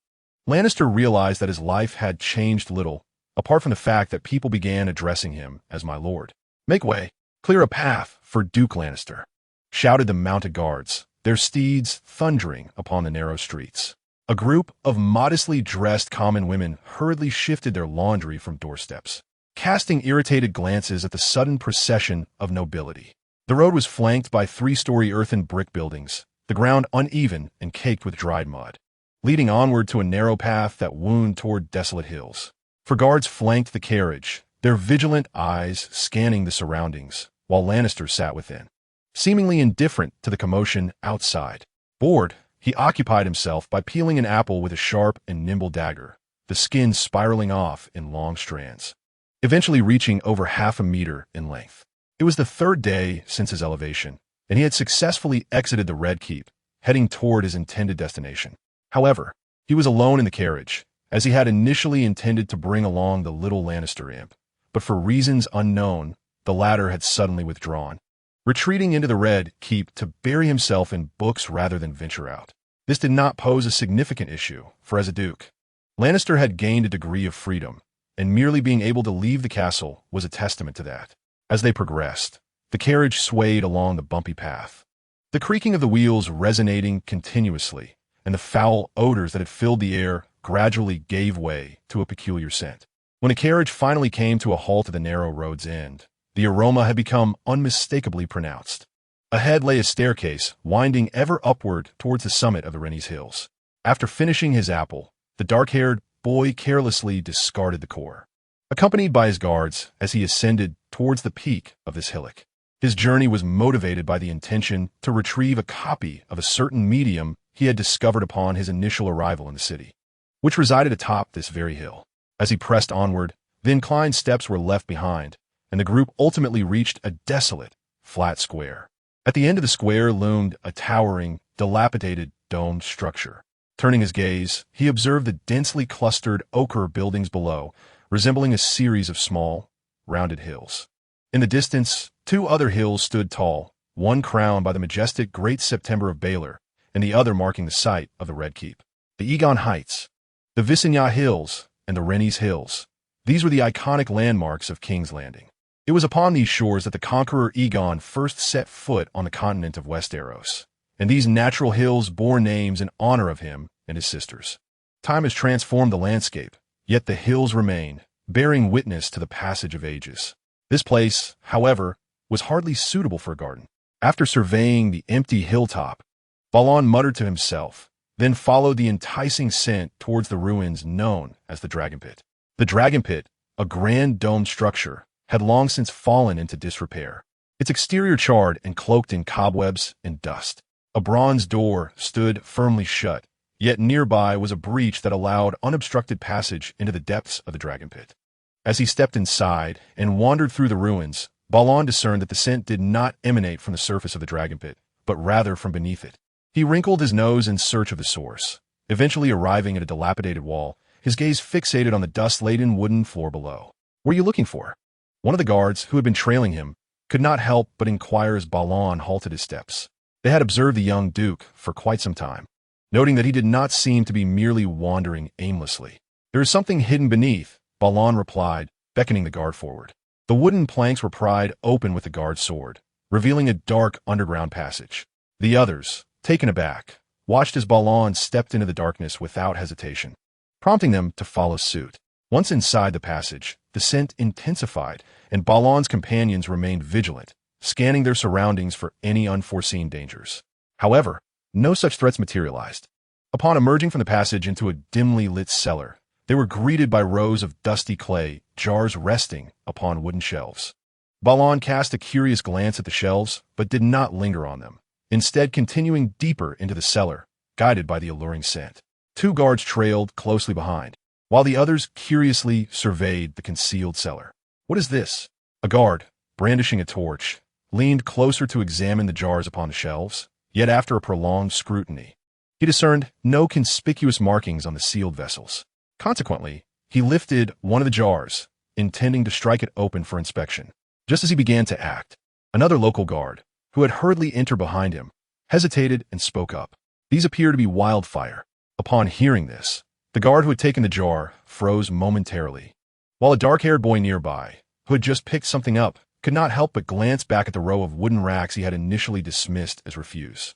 Lannister realized that his life had changed little, apart from the fact that people began addressing him as my lord. "Make way! Clear a path for Duke Lannister!" shouted the mounted guards, their steeds thundering upon the narrow streets. A group of modestly dressed common women hurriedly shifted their laundry from doorsteps, casting irritated glances at the sudden procession of nobility. The road was flanked by three-story earthen brick buildings, the ground uneven and caked with dried mud, leading onward to a narrow path that wound toward desolate hills. For guards flanked the carriage, their vigilant eyes scanning the surroundings, while Lannister sat within, seemingly indifferent to the commotion outside. Bored, he occupied himself by peeling an apple with a sharp and nimble dagger, the skin spiraling off in long strands, eventually reaching over 1/2 meter in length. It was the third day since his elevation, and he had successfully exited the Red Keep, heading toward his intended destination. However, he was alone in the carriage, as he had initially intended to bring along the little Lannister imp, but for reasons unknown, the latter had suddenly withdrawn, retreating into the Red Keep to bury himself in books rather than venture out. This did not pose a significant issue, for as a duke, Lannister had gained a degree of freedom, and merely being able to leave the castle was a testament to that. As they progressed, the carriage swayed along the bumpy path, the creaking of the wheels resonating continuously, and the foul odors that had filled the air gradually gave way to a peculiar scent. When the carriage finally came to a halt at the narrow road's end, the aroma had become unmistakably pronounced. Ahead lay a staircase, winding ever upward towards the summit of the Renly's hills. After finishing his apple, the dark-haired boy carelessly discarded the core, accompanied by his guards as he ascended towards the peak of this hillock. His journey was motivated by the intention to retrieve a copy of a certain medium he had discovered upon his initial arrival in the city, which resided atop this very hill. As he pressed onward, the inclined steps were left behind, and the group ultimately reached a desolate, flat square. At the end of the square loomed a towering, dilapidated, domed structure. Turning his gaze, he observed the densely clustered ochre buildings below, resembling a series of small, rounded hills. In the distance, 2 other hills stood tall, one crowned by the majestic Great September of Baelor, and the other marking the site of the Red Keep. The Egon Heights, the Visenya Hills, and the Renny's Hills. These were the iconic landmarks of King's Landing. It was upon these shores that the conqueror Egon first set foot on the continent of Westeros, and these natural hills bore names in honor of him and his sisters. Time has transformed the landscape, yet the hills remain, bearing witness to the passage of ages. This place, however, was hardly suitable for a garden. After surveying the empty hilltop, Balon muttered to himself, then followed the enticing scent towards the ruins known as the Dragon Pit. The Dragon Pit, a grand domed structure, had long since fallen into disrepair, its exterior charred and cloaked in cobwebs and dust. A bronze door stood firmly shut, yet nearby was a breach that allowed unobstructed passage into the depths of the Dragon Pit. As he stepped inside and wandered through the ruins, Balon discerned that the scent did not emanate from the surface of the Dragon Pit, but rather from beneath it. He wrinkled his nose in search of the source, eventually arriving at a dilapidated wall, his gaze fixated on the dust-laden wooden floor below. "What are you looking for?" One of the guards, who had been trailing him, could not help but inquire as Balon halted his steps. They had observed the young duke for quite some time, noting that he did not seem to be merely wandering aimlessly. "There is something hidden beneath," Balon replied, beckoning the guard forward. The wooden planks were pried open with the guard's sword, revealing a dark underground passage. The others, taken aback, watched as Balon stepped into the darkness without hesitation, prompting them to follow suit. Once inside the passage, the scent intensified, and Balon's companions remained vigilant, scanning their surroundings for any unforeseen dangers. However, no such threats materialized. Upon emerging from the passage into a dimly lit cellar, they were greeted by rows of dusty clay jars resting upon wooden shelves. Balon cast a curious glance at the shelves, but did not linger on them, instead continuing deeper into the cellar, guided by the alluring scent. Two guards trailed closely behind, while the others curiously surveyed the concealed cellar. "What is this?" A guard, brandishing a torch, leaned closer to examine the jars upon the shelves, yet after a prolonged scrutiny, he discerned no conspicuous markings on the sealed vessels. Consequently, he lifted one of the jars, intending to strike it open for inspection. Just as he began to act, another local guard, who had hurriedly entered behind him, hesitated and spoke up. "These appear to be wildfire." Upon hearing this, the guard who had taken the jar froze momentarily, while a dark-haired boy nearby, who had just picked something up, could not help but glance back at the row of wooden racks he had initially dismissed as refuse.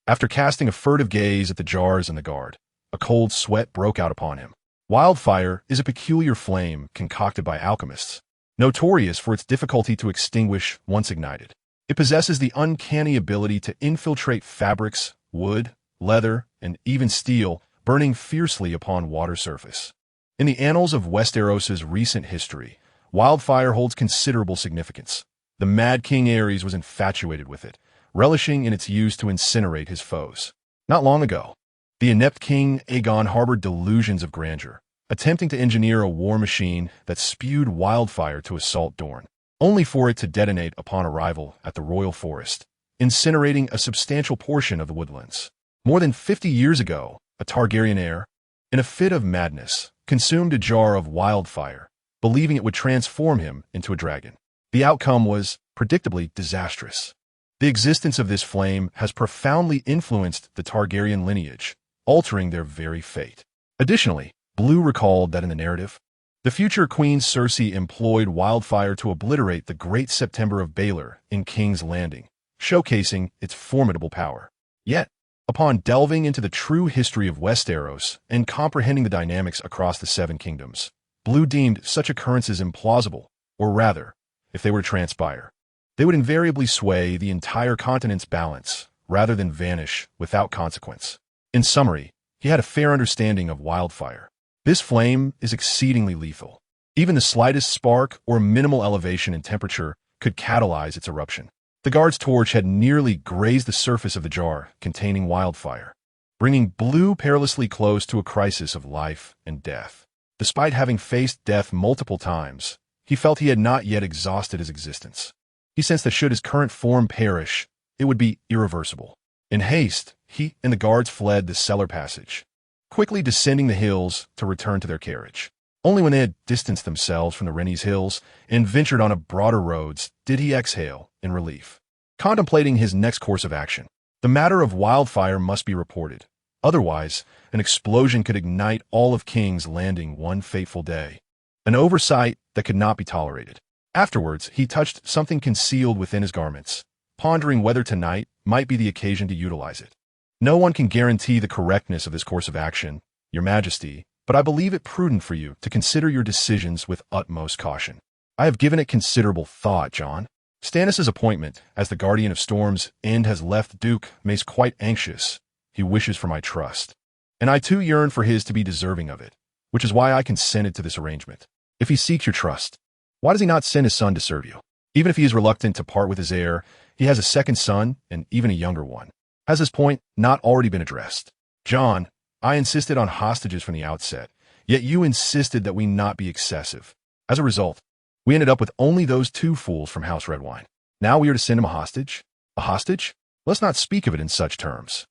After casting a furtive gaze at the jars and the guard, a cold sweat broke out upon him. Wildfire is a peculiar flame concocted by alchemists, notorious for its difficulty to extinguish once ignited. It possesses the uncanny ability to infiltrate fabrics, wood, leather, and even steel, burning fiercely upon water surface. In the annals of Westeros' recent history, wildfire holds considerable significance. The Mad King Aerys was infatuated with it, relishing in its use to incinerate his foes. Not long ago, the inept King Aegon harbored delusions of grandeur, attempting to engineer a war machine that spewed wildfire to assault Dorne, only for it to detonate upon arrival at the royal forest, incinerating a substantial portion of the woodlands. More than 50 years ago, a Targaryen heir, in a fit of madness, consumed a jar of wildfire, believing it would transform him into a dragon. The outcome was, predictably, disastrous. The existence of this flame has profoundly influenced the Targaryen lineage, altering their very fate. Additionally, Blue recalled that in the narrative, the future Queen Cersei employed wildfire to obliterate the Great September of Baelor in King's Landing, showcasing its formidable power. Yet, upon delving into the true history of Westeros and comprehending the dynamics across the Seven Kingdoms, Blue deemed such occurrences implausible, or rather, if they were to transpire, they would invariably sway the entire continent's balance rather than vanish without consequence. In summary, he had a fair understanding of wildfire. This flame is exceedingly lethal. Even the slightest spark or minimal elevation in temperature could catalyze its eruption. The guard's torch had nearly grazed the surface of the jar containing wildfire, bringing Blue perilously close to a crisis of life and death. Despite having faced death multiple times, he felt he had not yet exhausted his existence. He sensed that should his current form perish, it would be irreversible. In haste, he and the guards fled the cellar passage, quickly descending the hills to return to their carriage. Only when they had distanced themselves from the Renly's hills and ventured on a broader roads did he exhale in relief. Contemplating his next course of action, the matter of wildfire must be reported. Otherwise, an explosion could ignite all of King's Landing one fateful day. An oversight that could not be tolerated. Afterwards, he touched something concealed within his garments, pondering whether tonight might be the occasion to utilize it. "No one can guarantee the correctness of this course of action, Your Majesty, but I believe it prudent for you to consider your decisions with utmost caution. I have given it considerable thought, Jon. Stannis' appointment as the Guardian of Storm's End has left Duke Mace quite anxious. He wishes for my trust, and I too yearn for his to be deserving of it, which is why I consented to this arrangement. If he seeks your trust, why does he not send his son to serve you? Even if he is reluctant to part with his heir, he has a second son and even a younger one. Has this point not already been addressed? Jon, I insisted on hostages from the outset, yet you insisted that we not be excessive. As a result, we ended up with only those two fools from House Redwine. Now we are to send him a hostage? A hostage? Let's not speak of it in such terms.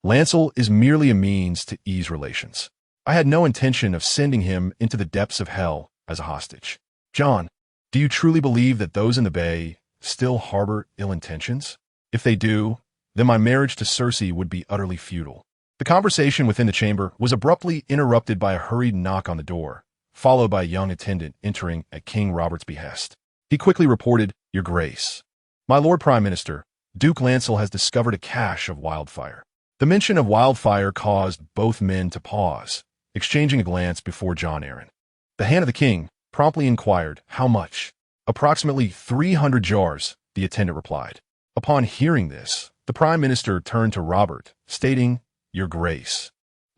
Lancel is merely a means to ease relations. I had no intention of sending him into the depths of hell as a hostage. Jon, do you truly believe that those in the Bay still harbor ill intentions? If they do, then my marriage to Cersei would be utterly futile. The conversation within the chamber was abruptly interrupted by a hurried knock on the door, followed by a young attendant entering at King Robert's behest. He quickly reported, "Your Grace, my Lord Prime Minister, Duke Lancel has discovered a cache of wildfire." The mention of wildfire caused both men to pause, exchanging a glance before Jon Arryn. The hand of the king promptly inquired, "How much?" "Approximately 300 jars," the attendant replied. Upon hearing this, the Prime Minister turned to Robert, stating, "Your Grace,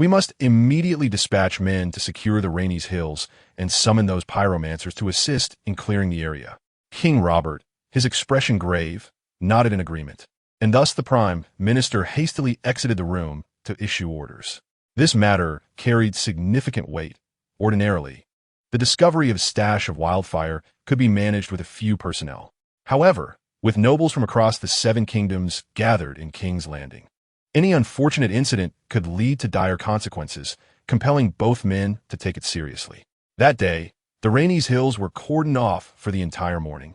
We must immediately dispatch men to secure the Renly's hills and summon those pyromancers to assist in clearing the area. King Robert, his expression grave, nodded in agreement, and thus the Prime Minister hastily exited the room to issue orders. This matter carried significant weight. Ordinarily, the discovery of a stash of wildfire could be managed with a few personnel. However, with nobles from across the Seven Kingdoms gathered in King's Landing, any unfortunate incident could lead to dire consequences, compelling both men to take it seriously. That day, the Renly's hills were cordoned off for the entire morning,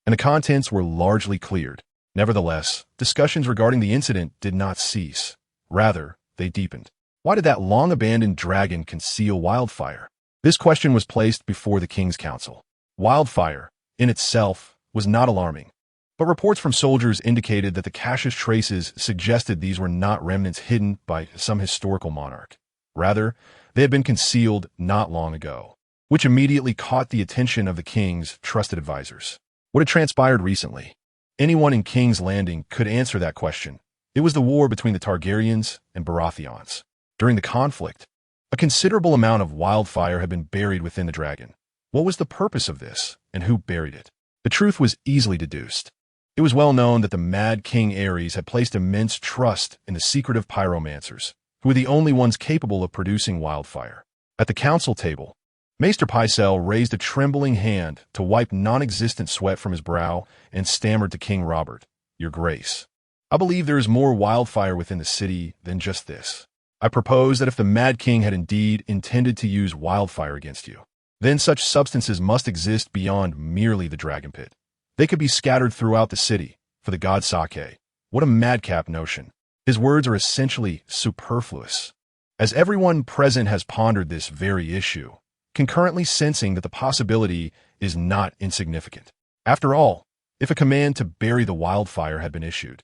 and the contents were largely cleared. Nevertheless, discussions regarding the incident did not cease. Rather, they deepened. Why did that long-abandoned dragon conceal wildfire? This question was placed before the King's Council. Wildfire, in itself, was not alarming, but reports from soldiers indicated that the cache's traces suggested these were not remnants hidden by some historical monarch. Rather, they had been concealed not long ago, which immediately caught the attention of the king's trusted advisors. What had transpired recently? Anyone in King's Landing could answer that question. It was the war between the Targaryens and Baratheons. During the conflict, a considerable amount of wildfire had been buried within the dragon. What was the purpose of this, and who buried it? The truth was easily deduced. It was well known that the Mad King Aerys had placed immense trust in the secretive pyromancers, who were the only ones capable of producing wildfire. At the council table, Maester Pycelle raised a trembling hand to wipe non-existent sweat from his brow and stammered to King Robert, "Your Grace, I believe there is more wildfire within the city than just this. I propose that if the Mad King had indeed intended to use wildfire against you, then such substances must exist beyond merely the dragon pit. They could be scattered throughout the city, for the god Sake. What a madcap notion. His words are essentially superfluous, as everyone present has pondered this very issue, concurrently sensing that the possibility is not insignificant. After all, if a command to bury the wildfire had been issued,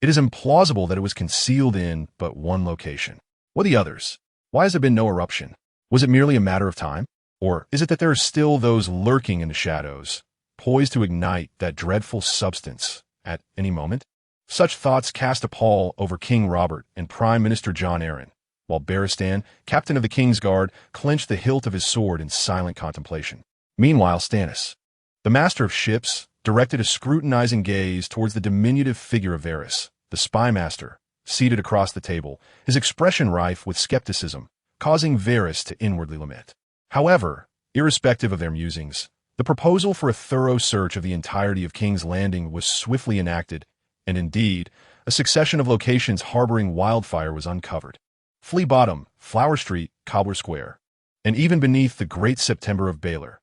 it is implausible that it was concealed in but one location. What the others? Why has there been no eruption? Was it merely a matter of time? Or is it that there are still those lurking in the shadows, poised to ignite that dreadful substance at any moment? Such thoughts cast a pall over King Robert and Prime Minister Jon Arryn, while Barristan, captain of the King's Guard, clenched the hilt of his sword in silent contemplation. Meanwhile, Stannis, the master of ships, directed a scrutinizing gaze towards the diminutive figure of Varys, the spy master, seated across the table, his expression rife with skepticism, causing Varys to inwardly lament. However, irrespective of their musings, the proposal for a thorough search of the entirety of King's Landing was swiftly enacted, and indeed, a succession of locations harboring wildfire was uncovered. Flea Bottom, Flower Street, Cobbler Square, and even beneath the Great September of Baelor.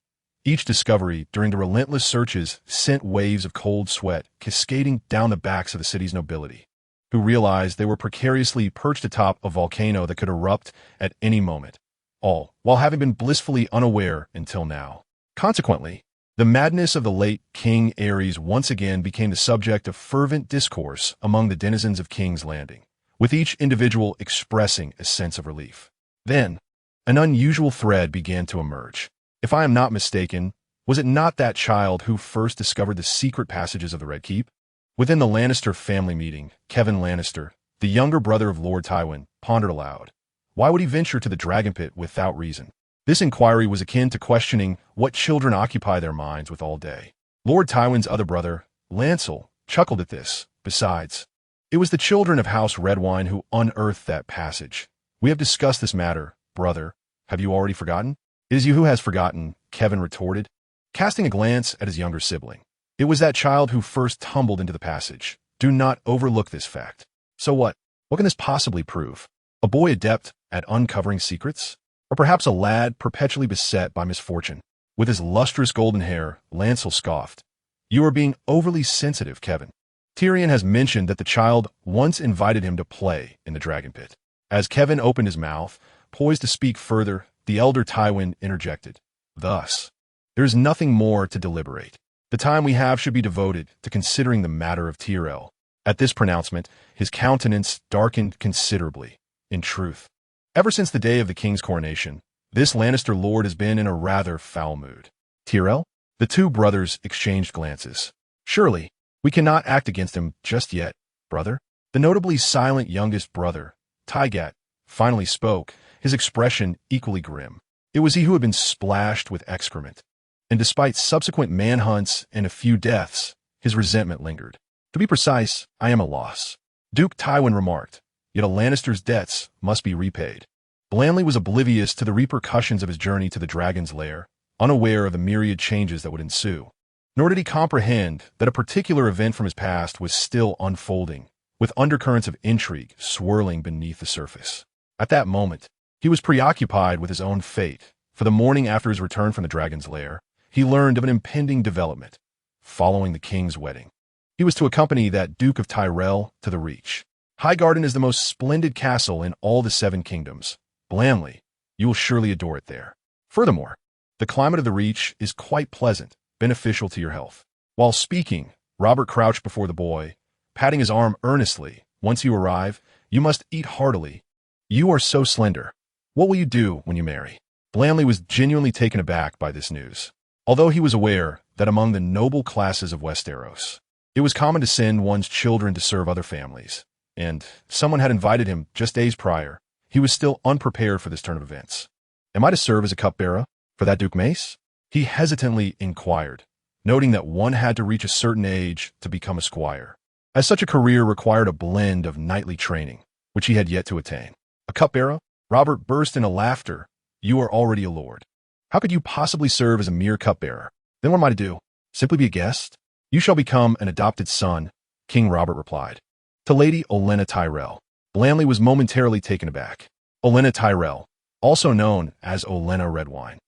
Each discovery during the relentless searches sent waves of cold sweat cascading down the backs of the city's nobility, who realized they were precariously perched atop a volcano that could erupt at any moment, all while having been blissfully unaware until now. Consequently, the madness of the late King Aerys once again became the subject of fervent discourse among the denizens of King's Landing, with each individual expressing a sense of relief. Then, an unusual thread began to emerge. If I am not mistaken, was it not that child who first discovered the secret passages of the Red Keep? Within the Lannister family meeting, Kevan Lannister, the younger brother of Lord Tywin, pondered aloud. Why would he venture to the Dragon Pit without reason? This inquiry was akin to questioning what children occupy their minds with all day. Lord Tywin's other brother, Lancel, chuckled at this. Besides, it was the children of House Redwine who unearthed that passage. We have discussed this matter, brother. Have you already forgotten? It is you who has forgotten, Kevan retorted, casting a glance at his younger sibling. It was that child who first tumbled into the passage. Do not overlook this fact. So what? What can this possibly prove? A boy adept at uncovering secrets? Or perhaps a lad perpetually beset by misfortune? With his lustrous golden hair, Lancel scoffed. You are being overly sensitive, Kevan. Tyrion has mentioned that the child once invited him to play in the Dragon Pit. As Kevan opened his mouth, poised to speak further, the elder Tywin interjected. Thus, there is nothing more to deliberate. The time we have should be devoted to considering the matter of Tyrell. At this pronouncement, his countenance darkened considerably. In truth, ever since the day of the king's coronation, this Lannister lord has been in a rather foul mood. Tyrell? The two brothers exchanged glances. Surely, we cannot act against him just yet, brother. The notably silent youngest brother, Tygat, finally spoke, his expression equally grim. It was he who had been splashed with excrement. And despite subsequent manhunts and a few deaths, his resentment lingered. To be precise, I am a loss. Duke Tywin remarked, yet a Lannister's debts must be repaid. Blandly was oblivious to the repercussions of his journey to the dragon's lair, unaware of the myriad changes that would ensue. Nor did he comprehend that a particular event from his past was still unfolding, with undercurrents of intrigue swirling beneath the surface. At that moment, he was preoccupied with his own fate, for the morning after his return from the dragon's lair, he learned of an impending development, following the king's wedding. He was to accompany that Duke of Tyrell to the Reach. Highgarden is the most splendid castle in all the Seven Kingdoms. Blandly, you will surely adore it there. Furthermore, the climate of the Reach is quite pleasant, beneficial to your health. While speaking, Robert crouched before the boy, patting his arm earnestly. Once you arrive, you must eat heartily. You are so slender. What will you do when you marry? Blandly was genuinely taken aback by this news. Although he was aware that among the noble classes of Westeros, it was common to send one's children to serve other families, and someone had invited him just days prior, he was still unprepared for this turn of events. Am I to serve as a cupbearer for that Duke Mace? He hesitantly inquired, noting that one had to reach a certain age to become a squire, as such a career required a blend of knightly training, which he had yet to attain. A cupbearer? Robert burst into laughter. You are already a lord. How could you possibly serve as a mere cupbearer? Then what am I to do? Simply be a guest? You shall become an adopted son, King Robert replied. To Lady Olenna Tyrell. Blandly was momentarily taken aback. Olenna Tyrell, also known as Olenna Redwine,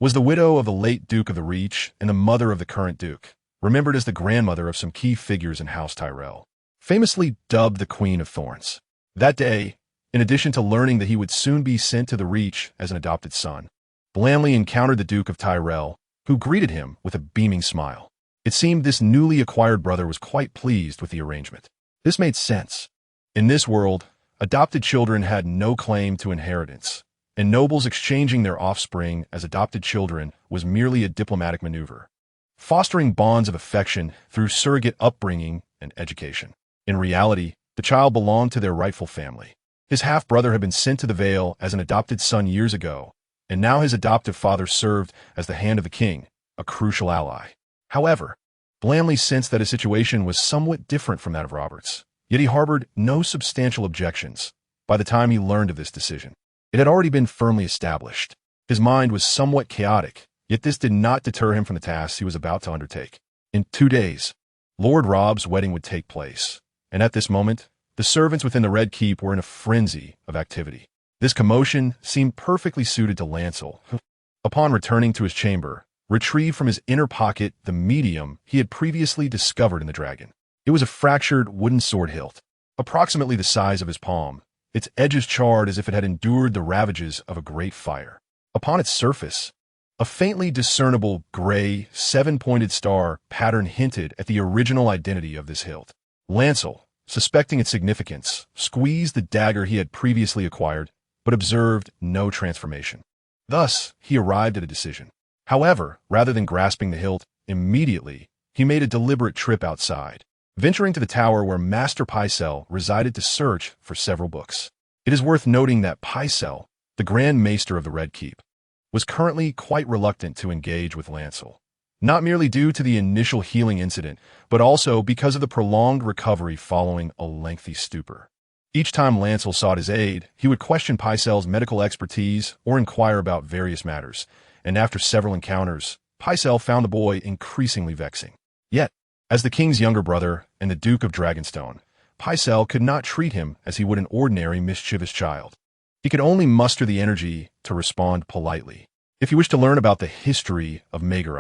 was the widow of the late Duke of the Reach and the mother of the current Duke, remembered as the grandmother of some key figures in House Tyrell, famously dubbed the Queen of Thorns. That day, in addition to learning that he would soon be sent to the Reach as an adopted son, Blandly encountered the Duke of Tyrell, who greeted him with a beaming smile. It seemed this newly acquired brother was quite pleased with the arrangement. This made sense. In this world, adopted children had no claim to inheritance, and nobles exchanging their offspring as adopted children was merely a diplomatic maneuver, fostering bonds of affection through surrogate upbringing and education. In reality, the child belonged to their rightful family. His half-brother had been sent to the Vale as an adopted son years ago, and now his adoptive father served as the hand of the king, a crucial ally. However, Blandly sensed that his situation was somewhat different from that of Robert's, yet he harbored no substantial objections by the time he learned of this decision. It had already been firmly established. His mind was somewhat chaotic, yet this did not deter him from the tasks he was about to undertake. In 2 days, Lord Robb's wedding would take place, and at this moment, the servants within the Red Keep were in a frenzy of activity. This commotion seemed perfectly suited to Lancel. Upon returning to his chamber, retrieved from his inner pocket the medium he had previously discovered in the dragon. It was a fractured wooden sword hilt, approximately the size of his palm, its edges charred as if it had endured the ravages of a great fire. Upon its surface, a faintly discernible gray, seven-pointed star pattern hinted at the original identity of this hilt. Lancel, suspecting its significance, squeezed the dagger he had previously acquired, but observed no transformation. Thus, he arrived at a decision. However, rather than grasping the hilt immediately, he made a deliberate trip outside, venturing to the tower where Master Pycelle resided to search for several books. It is worth noting that Pycelle, the Grand Maester of the Red Keep, was currently quite reluctant to engage with Lancel, not merely due to the initial healing incident, but also because of the prolonged recovery following a lengthy stupor. Each time Lancel sought his aid, he would question Pycelle's medical expertise or inquire about various matters, and after several encounters, Pycelle found the boy increasingly vexing. Yet, as the king's younger brother and the Duke of Dragonstone, Pycelle could not treat him as he would an ordinary mischievous child. He could only muster the energy to respond politely. If you wish to learn about the history of Maegor,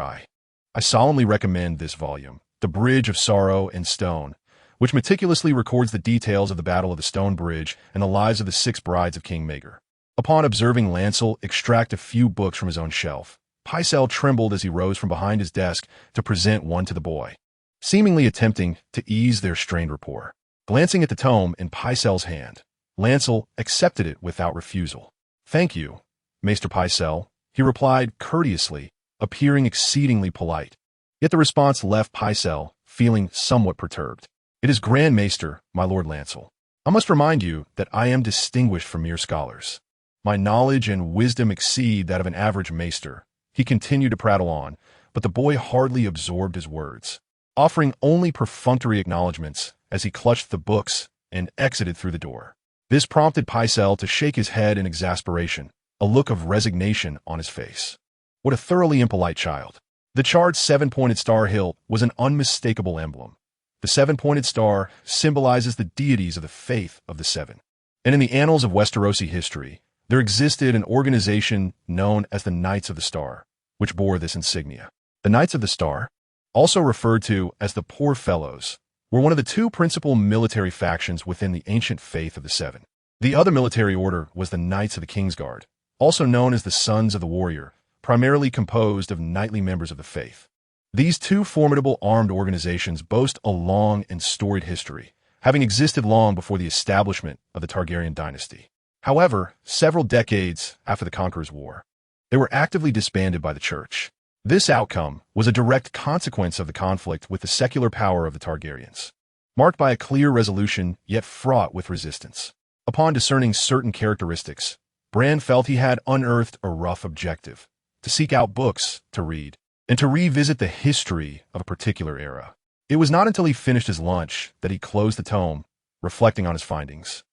I solemnly recommend this volume, The Bridge of Sorrow and Stone, which meticulously records the details of the Battle of the Stone Bridge and the lives of the 6 brides of King Maegor. Upon observing Lancel extract a few books from his own shelf, Pycelle trembled as he rose from behind his desk to present one to the boy, seemingly attempting to ease their strained rapport. Glancing at the tome in Pycelle's hand, Lancel accepted it without refusal. "Thank you, Maester Pycelle," he replied courteously, appearing exceedingly polite. Yet the response left Pycelle feeling somewhat perturbed. "It is Grand Maester, my Lord Lancel. I must remind you that I am distinguished from mere scholars. My knowledge and wisdom exceed that of an average maester." He continued to prattle on, but the boy hardly absorbed his words, offering only perfunctory acknowledgments as he clutched the books and exited through the door. This prompted Pycelle to shake his head in exasperation, a look of resignation on his face. What a thoroughly impolite child. The charred seven-pointed star hilt was an unmistakable emblem. The seven-pointed star symbolizes the deities of the faith of the seven. And in the annals of Westerosi history, there existed an organization known as the Knights of the Star, which bore this insignia. The Knights of the Star, also referred to as the Poor Fellows, were one of the two principal military factions within the ancient faith of the Seven. The other military order was the Knights of the Kingsguard, also known as the Sons of the Warrior, primarily composed of knightly members of the faith. These two formidable armed organizations boast a long and storied history, having existed long before the establishment of the Targaryen dynasty. However, several decades after the Conqueror's War, they were actively disbanded by the Church. This outcome was a direct consequence of the conflict with the secular power of the Targaryens, marked by a clear resolution yet fraught with resistance. Upon discerning certain characteristics, Bran felt he had unearthed a rough objective: to seek out books to read and to revisit the history of a particular era. It was not until he finished his lunch that he closed the tome, reflecting on his findings,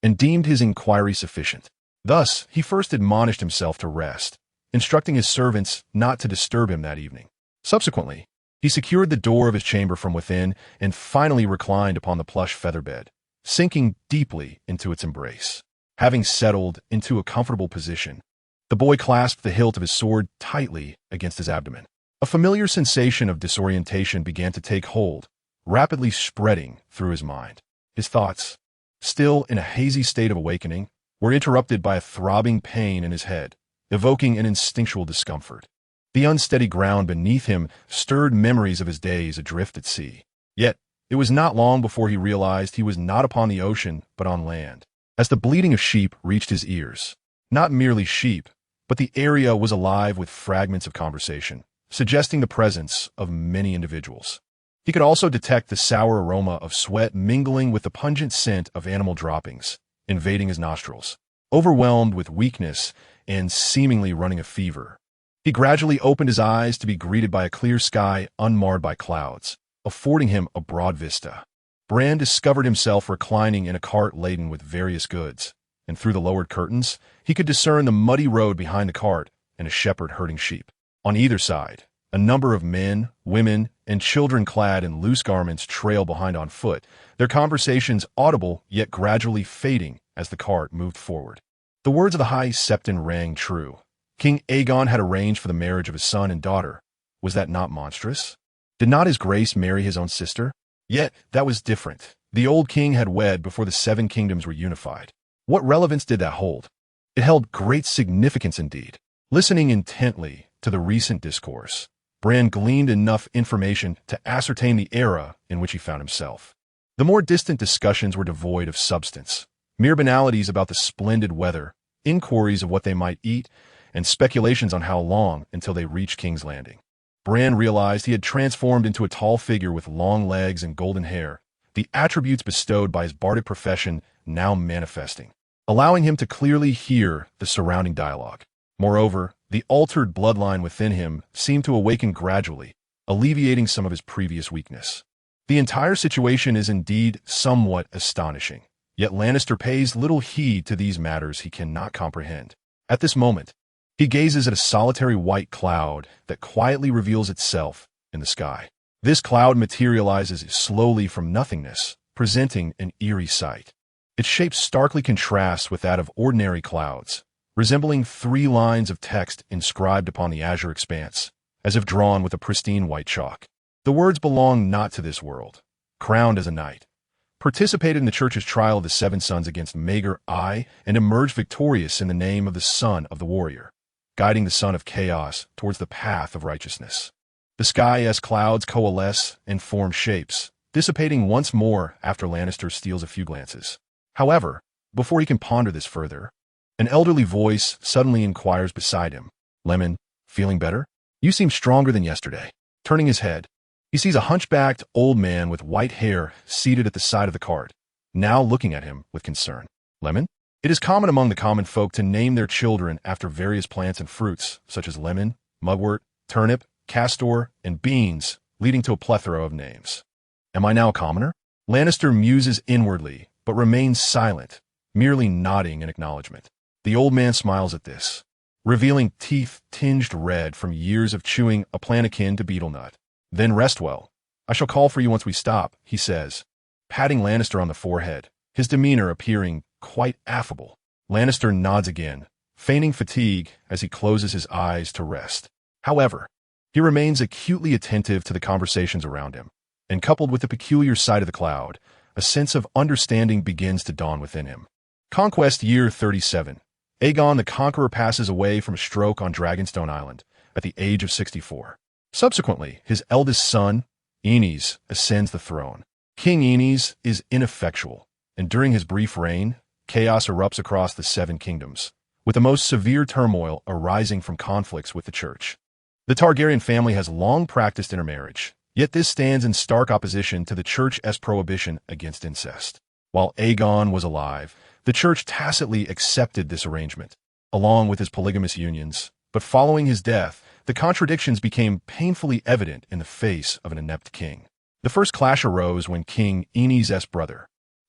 and deemed his inquiry sufficient. Thus, he first admonished himself to rest, instructing his servants not to disturb him that evening. Subsequently, he secured the door of his chamber from within and finally reclined upon the plush feather bed, sinking deeply into its embrace. Having settled into a comfortable position, the boy clasped the hilt of his sword tightly against his abdomen. A familiar sensation of disorientation began to take hold, rapidly spreading through his mind. His thoughts, still in a hazy state of awakening, were interrupted by a throbbing pain in his head, evoking an instinctual discomfort. The unsteady ground beneath him stirred memories of his days adrift at sea. Yet, it was not long before he realized he was not upon the ocean, but on land. As the bleating of sheep reached his ears, not merely sheep, but the area was alive with fragments of conversation, suggesting the presence of many individuals. He could also detect the sour aroma of sweat mingling with the pungent scent of animal droppings, invading his nostrils. Overwhelmed with weakness and seemingly running a fever, he gradually opened his eyes to be greeted by a clear sky unmarred by clouds, affording him a broad vista. Bran discovered himself reclining in a cart laden with various goods, and through the lowered curtains, he could discern the muddy road behind the cart and a shepherd herding sheep. On either side, a number of men, women, and children clad in loose garments trailed behind on foot, their conversations audible yet gradually fading as the cart moved forward. The words of the High Septon rang true. King Aegon had arranged for the marriage of his son and daughter. Was that not monstrous? Did not his grace marry his own sister? Yet, that was different. The old king had wed before the Seven Kingdoms were unified. What relevance did that hold? It held great significance indeed. Listening intently to the recent discourse, Bran gleaned enough information to ascertain the era in which he found himself. The more distant discussions were devoid of substance, mere banalities about the splendid weather, inquiries of what they might eat, and speculations on how long until they reached King's Landing. Bran realized he had transformed into a tall figure with long legs and golden hair, the attributes bestowed by his bardic profession now manifesting, allowing him to clearly hear the surrounding dialogue. Moreover, the altered bloodline within him seemed to awaken gradually, alleviating some of his previous weakness. The entire situation is indeed somewhat astonishing, yet Lannister pays little heed to these matters he cannot comprehend. At this moment, he gazes at a solitary white cloud that quietly reveals itself in the sky. This cloud materializes slowly from nothingness, presenting an eerie sight. Its shape starkly contrasts with that of ordinary clouds, resembling 3 lines of text inscribed upon the azure expanse, as if drawn with a pristine white chalk. The words belong not to this world. Crowned as a knight, participated in the Church's trial of the 7 sons against Maegor I, and emerged victorious in the name of the Son of the Warrior, guiding the son of chaos towards the path of righteousness. The sky as clouds coalesce and form shapes, dissipating once more after Lannister steals a few glances. However, before he can ponder this further, an elderly voice suddenly inquires beside him. "Lemon, feeling better? You seem stronger than yesterday." Turning his head, he sees a hunchbacked old man with white hair seated at the side of the cart, now looking at him with concern. Lemon? It is common among the common folk to name their children after various plants and fruits, such as lemon, mugwort, turnip, castor, and beans, leading to a plethora of names. Am I now a commoner? Lannister muses inwardly, but remains silent, merely nodding in acknowledgement. The old man smiles at this, revealing teeth tinged red from years of chewing a plant akin to beetle nut. Then rest well. I shall call for you once we stop, he says, patting Lannister on the forehead, his demeanor appearing quite affable. Lannister nods again, feigning fatigue as he closes his eyes to rest. However, he remains acutely attentive to the conversations around him, and coupled with the peculiar sight of the cloud, a sense of understanding begins to dawn within him. Conquest Year 37. Aegon the Conqueror passes away from a stroke on Dragonstone Island at the age of 64. Subsequently, his eldest son, Aenys, ascends the throne. King Aenys is ineffectual, and during his brief reign, chaos erupts across the Seven Kingdoms, with the most severe turmoil arising from conflicts with the Church. The Targaryen family has long practiced intermarriage, yet this stands in stark opposition to the Church's prohibition against incest. While Aegon was alive, the Church tacitly accepted this arrangement, along with his polygamous unions, but following his death, the contradictions became painfully evident in the face of an inept king. The first clash arose when King Aenys' brother,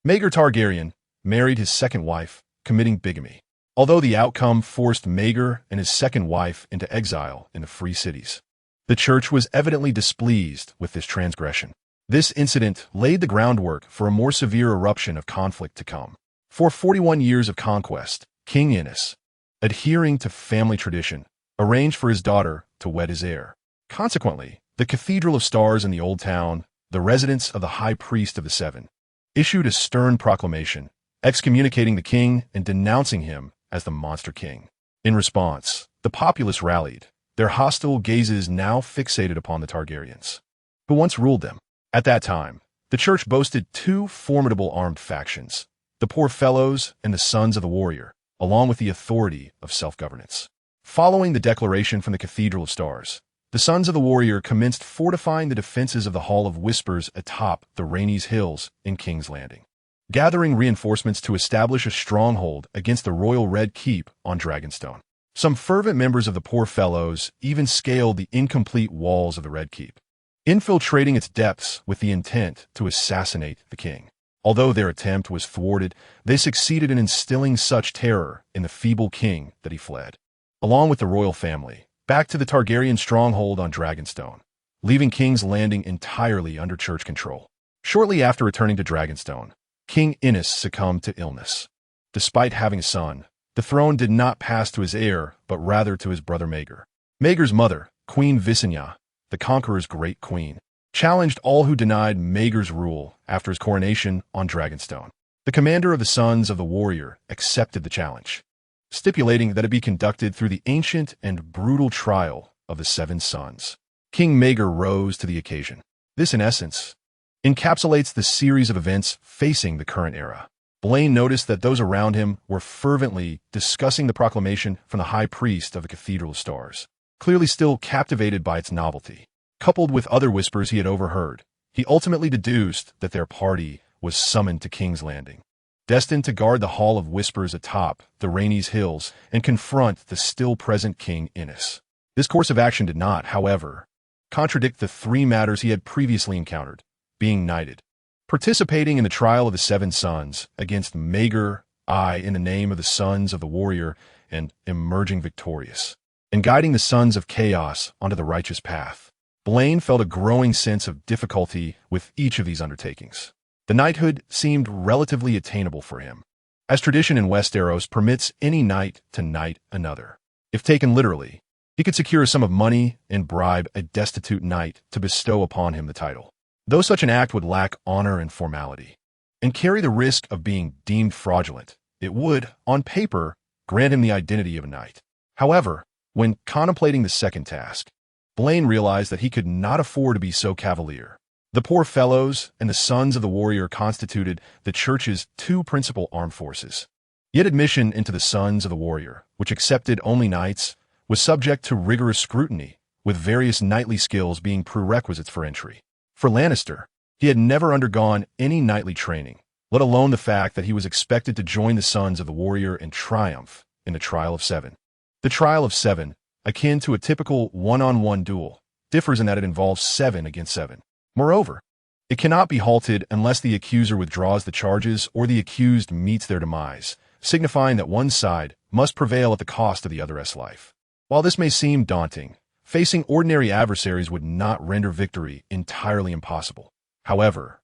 Maegor Targaryen, married his second wife, committing bigamy. Although the outcome forced Maegor and his second wife into exile in the Free Cities, the Church was evidently displeased with this transgression. This incident laid the groundwork for a more severe eruption of conflict to come. For 41 years of conquest, King Aenys, adhering to family tradition, arranged for his daughter to wed his heir. Consequently, the Cathedral of Stars in the Old Town, the residence of the High Priest of the Seven, issued a stern proclamation, excommunicating the king and denouncing him as the Monster King. In response, the populace rallied, their hostile gazes now fixated upon the Targaryens, who once ruled them. At that time, the Church boasted two formidable armed factions, the Poor Fellows and the Sons of the Warrior, along with the authority of self-governance. Following the declaration from the Cathedral of Stars, the Sons of the Warrior commenced fortifying the defenses of the Hall of Whispers atop the Renly's Hills in King's Landing, gathering reinforcements to establish a stronghold against the Royal Red Keep on Dragonstone. Some fervent members of the Poor Fellows even scaled the incomplete walls of the Red Keep, infiltrating its depths with the intent to assassinate the king. Although their attempt was thwarted, they succeeded in instilling such terror in the feeble king that he fled, along with the royal family, back to the Targaryen stronghold on Dragonstone, leaving King's Landing entirely under Church control. Shortly after returning to Dragonstone, King Aenys succumbed to illness. Despite having a son, the throne did not pass to his heir, but rather to his brother Maegor. Maegor's mother, Queen Visenya, the Conqueror's great queen, challenged all who denied Maegor's rule after his coronation on Dragonstone. The commander of the Sons of the Warrior accepted the challenge, stipulating that it be conducted through the ancient and brutal trial of the Seven Sons. King Maegor rose to the occasion. This, in essence, encapsulates the series of events facing the current era. Blaine noticed that those around him were fervently discussing the proclamation from the High Priest of the Cathedral of Stars, clearly still captivated by its novelty. Coupled with other whispers he had overheard, he ultimately deduced that their party was summoned to King's Landing, destined to guard the Hall of Whispers atop the Renly's Hills and confront the still-present King Aenys. This course of action did not, however, contradict the three matters he had previously encountered: being knighted, participating in the trial of the Seven Sons against Maegor I in the name of the Sons of the Warrior, and emerging victorious, and guiding the Sons of Chaos onto the righteous path. Blaine felt a growing sense of difficulty with each of these undertakings. The knighthood seemed relatively attainable for him, as tradition in Westeros permits any knight to knight another. If taken literally, he could secure a sum of money and bribe a destitute knight to bestow upon him the title, though such an act would lack honor and formality, and carry the risk of being deemed fraudulent. It would, on paper, grant him the identity of a knight. However, when contemplating the second task, Blaine realized that he could not afford to be so cavalier. The Poor Fellows and the Sons of the Warrior constituted the Church's two principal armed forces. Yet admission into the Sons of the Warrior, which accepted only knights, was subject to rigorous scrutiny, with various knightly skills being prerequisites for entry. For Lannister, he had never undergone any knightly training, let alone the fact that he was expected to join the Sons of the Warrior in triumph in the Trial of Seven. The Trial of Seven, akin to a typical one-on-one duel, differs in that it involves 7 against 7. Moreover, it cannot be halted unless the accuser withdraws the charges or the accused meets their demise, signifying that one side must prevail at the cost of the other's life. While this may seem daunting, facing ordinary adversaries would not render victory entirely impossible. However,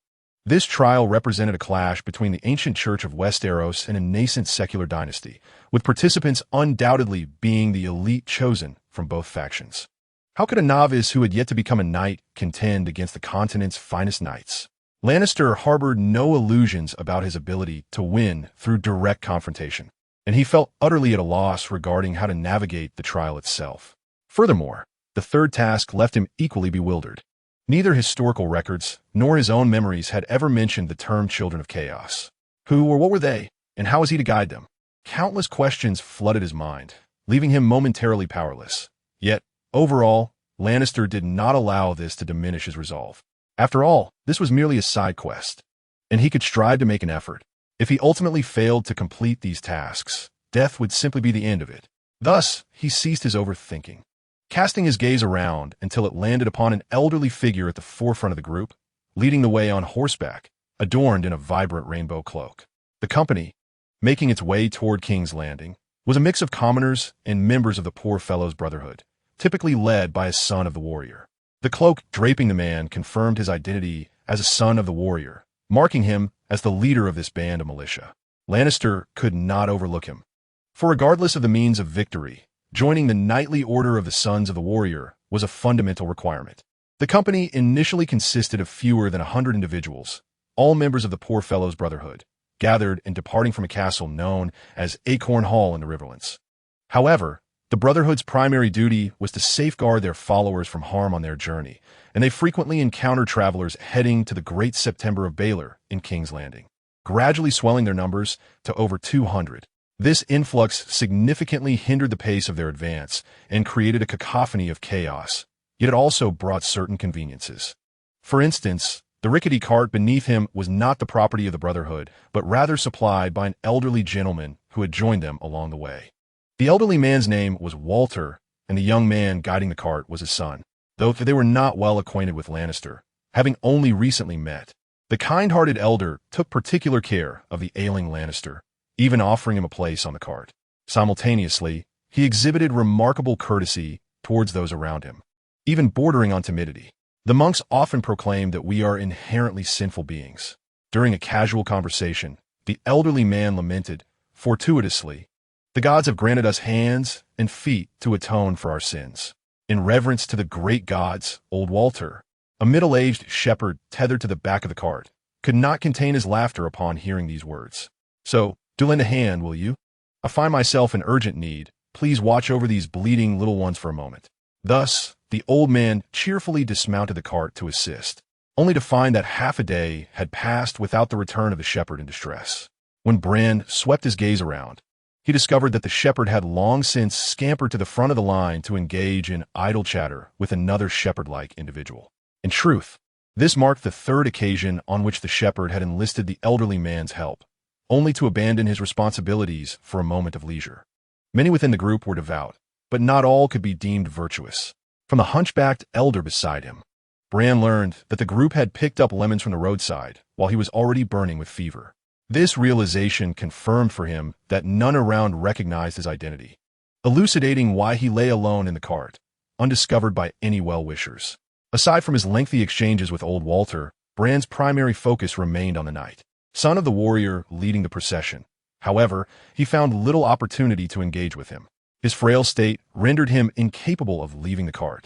this trial represented a clash between the ancient Church of Westeros and a nascent secular dynasty, with participants undoubtedly being the elite chosen from both factions. How could a novice who had yet to become a knight contend against the continent's finest knights? Lannister harbored no illusions about his ability to win through direct confrontation, and he felt utterly at a loss regarding how to navigate the trial itself. Furthermore, the third task left him equally bewildered. Neither historical records nor his own memories had ever mentioned the term Children of Chaos. Who or what were they, and how was he to guide them? Countless questions flooded his mind, leaving him momentarily powerless. Yet, overall, Lannister did not allow this to diminish his resolve. After all, this was merely a side quest, and he could strive to make an effort. If he ultimately failed to complete these tasks, death would simply be the end of it. Thus, he ceased his overthinking, casting his gaze around until it landed upon an elderly figure at the forefront of the group, leading the way on horseback, adorned in a vibrant rainbow cloak. The company, making its way toward King's Landing, was a mix of commoners and members of the Poor Fellows Brotherhood, typically led by a son of the warrior. The cloak draping the man confirmed his identity as a son of the warrior, marking him as the leader of this band of militia. Lannister could not overlook him, for regardless of the means of victory, joining the knightly order of the Sons of the Warrior was a fundamental requirement. The company initially consisted of fewer than 100 individuals, all members of the Poor Fellows Brotherhood, gathered and departing from a castle known as Acorn Hall in the Riverlands. However, the Brotherhood's primary duty was to safeguard their followers from harm on their journey, and they frequently encountered travelers heading to the Great September of Baelor in King's Landing, gradually swelling their numbers to over 200. This influx significantly hindered the pace of their advance and created a cacophony of chaos, yet it also brought certain conveniences. For instance, the rickety cart beneath him was not the property of the Brotherhood, but rather supplied by an elderly gentleman who had joined them along the way. The elderly man's name was Walter, and the young man guiding the cart was his son, though they were not well acquainted with Lannister, having only recently met. The kind-hearted elder took particular care of the ailing Lannister, even offering him a place on the cart. Simultaneously, he exhibited remarkable courtesy towards those around him, even bordering on timidity. The monks often proclaimed that we are inherently sinful beings. During a casual conversation, the elderly man lamented, fortuitously, "The gods have granted us hands and feet to atone for our sins." In reverence to the great gods, old Walter, a middle-aged shepherd tethered to the back of the cart, could not contain his laughter upon hearing these words. "So, do lend a hand, will you? I find myself in urgent need. Please watch over these bleeding little ones for a moment." Thus, the old man cheerfully dismounted the cart to assist, only to find that half a day had passed without the return of the shepherd in distress. When Bran swept his gaze around, he discovered that the shepherd had long since scampered to the front of the line to engage in idle chatter with another shepherd-like individual. In truth, this marked the third occasion on which the shepherd had enlisted the elderly man's help, only to abandon his responsibilities for a moment of leisure. Many within the group were devout, but not all could be deemed virtuous. From the hunchbacked elder beside him, Bran learned that the group had picked up lemons from the roadside while he was already burning with fever. This realization confirmed for him that none around recognized his identity, elucidating why he lay alone in the cart, undiscovered by any well-wishers. Aside from his lengthy exchanges with old Walter, Bran's primary focus remained on the knight, son of the warrior leading the procession. However, he found little opportunity to engage with him. His frail state rendered him incapable of leaving the cart,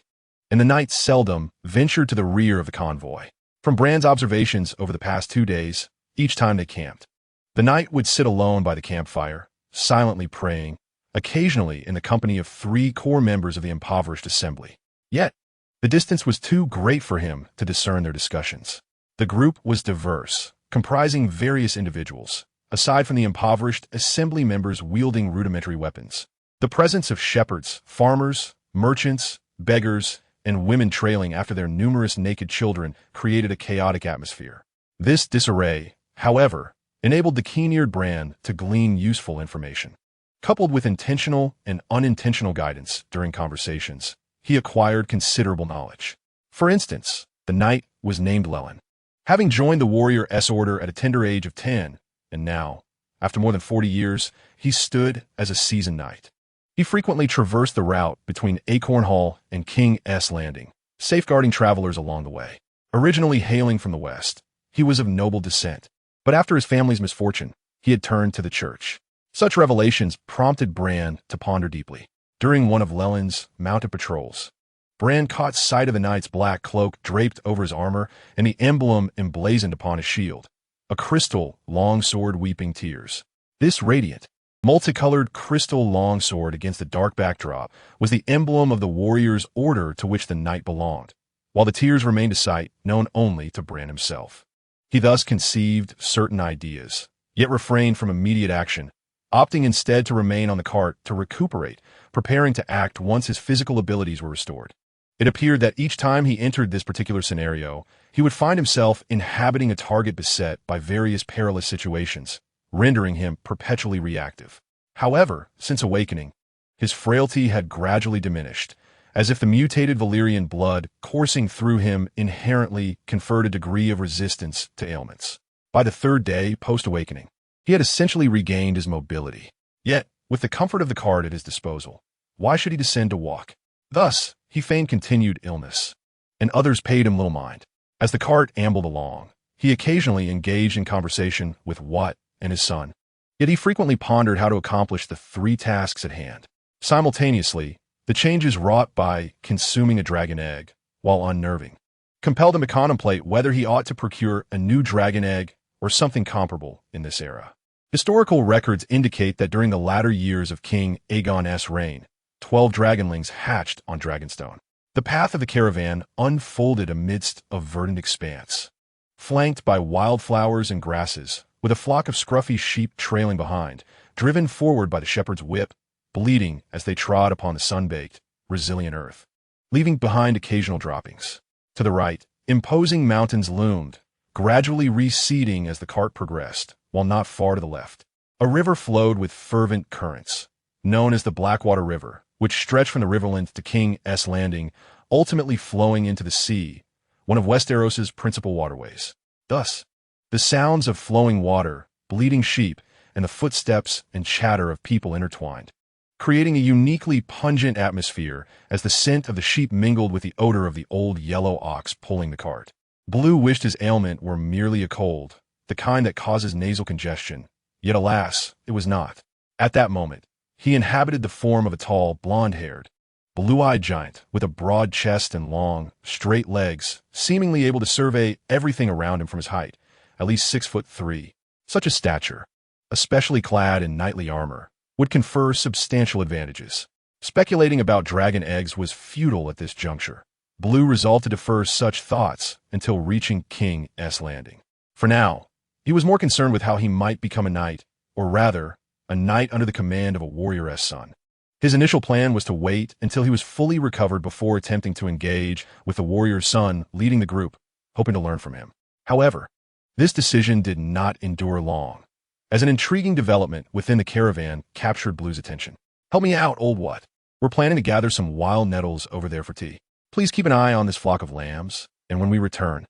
and the knight seldom ventured to the rear of the convoy. From Bran's observations over the past 2 days, each time they camped, the knight would sit alone by the campfire, silently praying, occasionally in the company of 3 core members of the impoverished assembly. Yet, the distance was too great for him to discern their discussions. The group was diverse, comprising various individuals, aside from the impoverished assembly members wielding rudimentary weapons. The presence of shepherds, farmers, merchants, beggars, and women trailing after their numerous naked children created a chaotic atmosphere. This disarray, however, enabled the keen-eared Bran to glean useful information. Coupled with intentional and unintentional guidance during conversations, he acquired considerable knowledge. For instance, the knight was named Lelyn, having joined the warrior S Order at a tender age of 10, and now, after more than 40 years, he stood as a seasoned knight. He frequently traversed the route between Acorn Hall and King S Landing, safeguarding travelers along the way. Originally hailing from the west, he was of noble descent, but after his family's misfortune, he had turned to the church. Such revelations prompted Bran to ponder deeply. During one of Lelyn's mounted patrols, Bran caught sight of the knight's black cloak draped over his armor and the emblem emblazoned upon his shield, a crystal longsword weeping tears. This radiant, multicolored crystal longsword against the dark backdrop was the emblem of the warrior's order to which the knight belonged, while the tears remained a sight known only to Bran himself. He thus conceived certain ideas, yet refrained from immediate action, opting instead to remain on the cart to recuperate, preparing to act once his physical abilities were restored. It appeared that each time he entered this particular scenario, he would find himself inhabiting a target beset by various perilous situations, rendering him perpetually reactive. However, since awakening, his frailty had gradually diminished, as if the mutated Valyrian blood coursing through him inherently conferred a degree of resistance to ailments. By the third day post-awakening, he had essentially regained his mobility. Yet, with the comfort of the cart at his disposal, why should he descend to walk? Thus, he feigned continued illness, and others paid him little mind. As the cart ambled along, he occasionally engaged in conversation with Wat and his son, yet he frequently pondered how to accomplish the 3 tasks at hand. Simultaneously, the changes wrought by consuming a dragon egg, while unnerving, compelled him to contemplate whether he ought to procure a new dragon egg or something comparable in this era. Historical records indicate that during the latter years of King Aegon's reign, 12 dragonlings hatched on Dragonstone. The path of the caravan unfolded amidst a verdant expanse, flanked by wildflowers and grasses, with a flock of scruffy sheep trailing behind, driven forward by the shepherd's whip, bleeding as they trod upon the sun-baked, resilient earth, leaving behind occasional droppings. To the right, imposing mountains loomed, gradually receding as the cart progressed, while not far to the left, a river flowed with fervent currents, known as the Blackwater River, which stretched from the Riverlands to King S Landing, ultimately flowing into the sea, one of Westeros's principal waterways. Thus, the sounds of flowing water, bleating sheep, and the footsteps and chatter of people intertwined, creating a uniquely pungent atmosphere as the scent of the sheep mingled with the odor of the old yellow ox pulling the cart. Blue wished his ailment were merely a cold, the kind that causes nasal congestion, yet alas, it was not. At that moment, he inhabited the form of a tall, blonde-haired, blue-eyed giant with a broad chest and long, straight legs, seemingly able to survey everything around him from his height, at least 6'3". Such a stature, especially clad in knightly armor, would confer substantial advantages. Speculating about dragon eggs was futile at this juncture. Blue resolved to defer such thoughts until reaching King S Landing. For now, he was more concerned with how he might become a knight, or rather, a knight under the command of a warrioress son. His initial plan was to wait until he was fully recovered before attempting to engage with the warrior's son leading the group, hoping to learn from him. However, this decision did not endure long, as an intriguing development within the caravan captured Blue's attention. "Help me out, old what? We're planning to gather some wild nettles over there for tea. Please keep an eye on this flock of lambs, and when we return,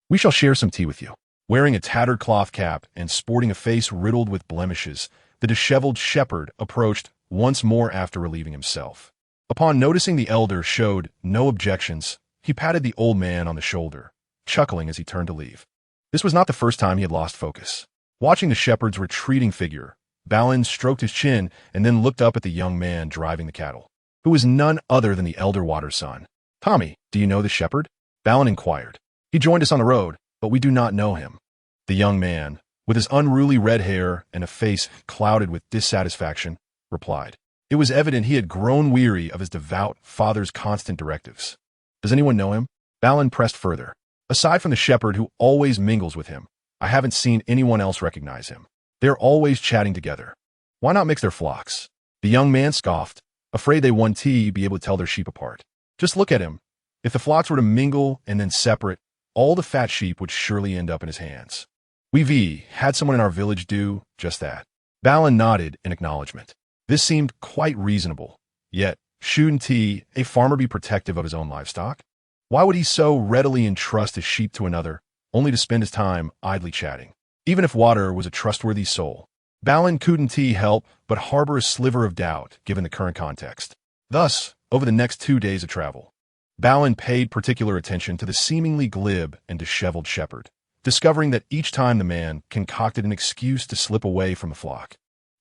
we shall share some tea with you." Wearing a tattered cloth cap and sporting a face riddled with blemishes, the disheveled shepherd approached once more after relieving himself. Upon noticing the elder showed no objections, he patted the old man on the shoulder, chuckling as he turned to leave. This was not the first time he had lost focus. Watching the shepherd's retreating figure, Balin stroked his chin and then looked up at the young man driving the cattle, who was none other than the elder Water's son. "Tommy, do you know the shepherd?" Balin inquired. "He joined us on the road, but we do not know him." The young man, with his unruly red hair and a face clouded with dissatisfaction, replied. It was evident he had grown weary of his devout father's constant directives. "Does anyone know him?" Balin pressed further. "Aside from the shepherd who always mingles with him, I haven't seen anyone else recognize him. They're always chatting together. Why not mix their flocks?" The young man scoffed, afraid they one day be able to tell their sheep apart. "Just look at him. If the flocks were to mingle and then separate, all the fat sheep would surely end up in his hands. We had someone in our village do just that. Balin nodded in acknowledgement. This seemed quite reasonable. Yet, shouldn't he, a farmer, be protective of his own livestock? Why would he so readily entrust his sheep to another, only to spend his time idly chatting? Even if Water was a trustworthy soul, Balin couldn't help but harbor a sliver of doubt given the current context. Thus, over the next 2 days of travel, Balin paid particular attention to the seemingly glib and disheveled shepherd, discovering that each time the man concocted an excuse to slip away from the flock,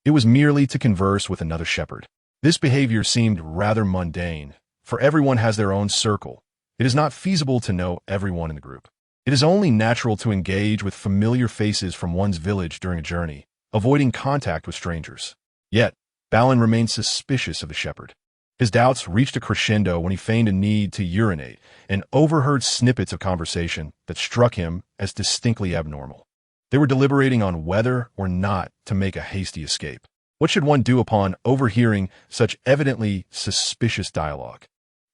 it was merely to converse with another shepherd. This behavior seemed rather mundane, for everyone has their own circle. It is not feasible to know everyone in the group. It is only natural to engage with familiar faces from one's village during a journey, avoiding contact with strangers. Yet, Balin remained suspicious of the shepherd. His doubts reached a crescendo when he feigned a need to urinate and overheard snippets of conversation that struck him as distinctly abnormal. They were deliberating on whether or not to make a hasty escape. What should one do upon overhearing such evidently suspicious dialogue?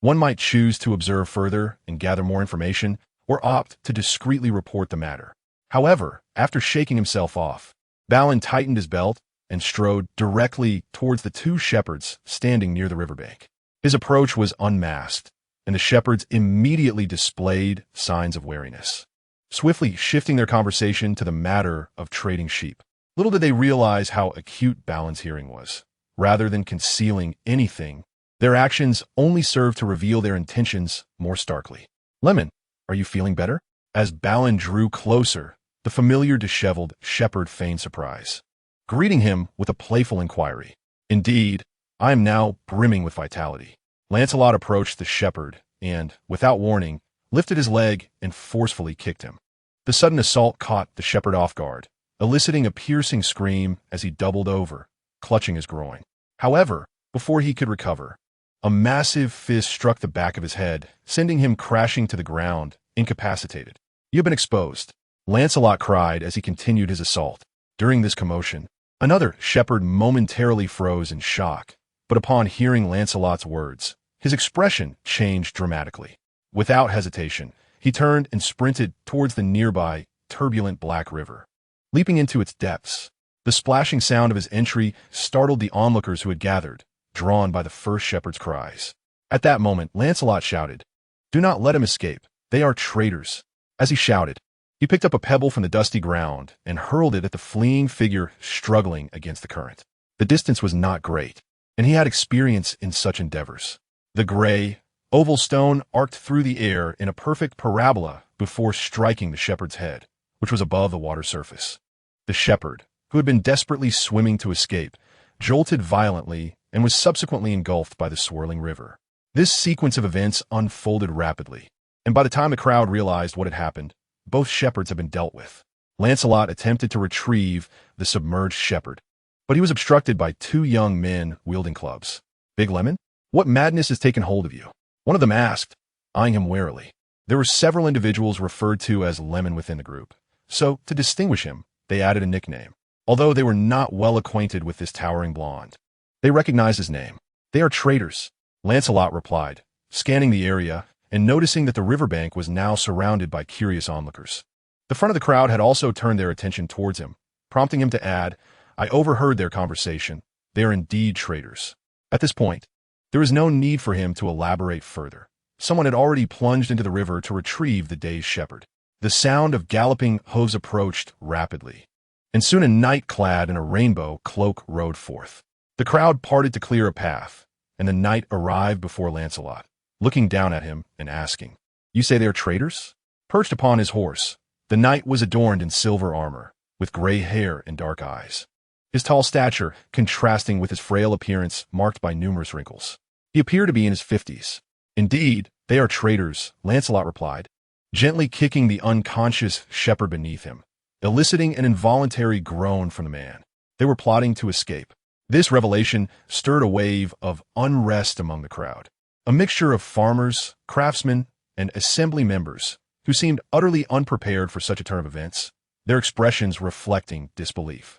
One might choose to observe further and gather more information, or opt to discreetly report the matter. However, after shaking himself off, Balin tightened his belt and strode directly towards the 2 shepherds standing near the riverbank. His approach was unmasked, and the shepherds immediately displayed signs of wariness, swiftly shifting their conversation to the matter of trading sheep. Little did they realize how acute Balin's hearing was. Rather than concealing anything, their actions only served to reveal their intentions more starkly. "Lemon, are you feeling better?" As Balin drew closer, the familiar disheveled shepherd feigned surprise, greeting him with a playful inquiry. "Indeed, I am now brimming with vitality." Lancelot approached the shepherd and, without warning, lifted his leg and forcefully kicked him. The sudden assault caught the shepherd off guard, eliciting a piercing scream as he doubled over, clutching his groin. However, before he could recover, a massive fist struck the back of his head, sending him crashing to the ground, incapacitated. "You've been exposed," Lancelot cried as he continued his assault. During this commotion, another shepherd momentarily froze in shock, but upon hearing Lancelot's words, his expression changed dramatically. Without hesitation, he turned and sprinted towards the nearby, turbulent Black River. Leaping into its depths, the splashing sound of his entry startled the onlookers who had gathered, drawn by the first shepherd's cries. At that moment, Lancelot shouted, "Do not let him escape. They are traitors." As he shouted, he picked up a pebble from the dusty ground and hurled it at the fleeing figure struggling against the current. The distance was not great, and he had experience in such endeavors. The gray, oval stone arced through the air in a perfect parabola before striking the shepherd's head, which was above the water surface. The shepherd, who had been desperately swimming to escape, jolted violently and was subsequently engulfed by the swirling river. This sequence of events unfolded rapidly, and by the time the crowd realized what had happened, both shepherds had been dealt with. Lancelot attempted to retrieve the submerged shepherd, but he was obstructed by 2 young men wielding clubs. "Big Lemon, what madness has taken hold of you?" one of them asked, eyeing him warily. There were several individuals referred to as Lemon within the group, so to distinguish him, they added a nickname. Although they were not well acquainted with this towering blonde, they recognized his name. "They are traitors," Lancelot replied, scanning the area and noticing that the riverbank was now surrounded by curious onlookers. The front of the crowd had also turned their attention towards him, prompting him to add, "I overheard their conversation. They are indeed traitors." At this point, there was no need for him to elaborate further. Someone had already plunged into the river to retrieve the dazed shepherd. The sound of galloping hooves approached rapidly, and soon a knight clad in a rainbow cloak rode forth. The crowd parted to clear a path, and the knight arrived before Lancelot, looking down at him and asking, "You say they are traitors?" Perched upon his horse, the knight was adorned in silver armor, with gray hair and dark eyes, his tall stature contrasting with his frail appearance marked by numerous wrinkles. He appeared to be in his 50s. "Indeed, they are traitors," Lancelot replied, gently kicking the unconscious shepherd beneath him, eliciting an involuntary groan from the man. They were plotting to escape. This revelation stirred a wave of unrest among the crowd. A mixture of farmers, craftsmen, and assembly members who seemed utterly unprepared for such a turn of events, their expressions reflecting disbelief.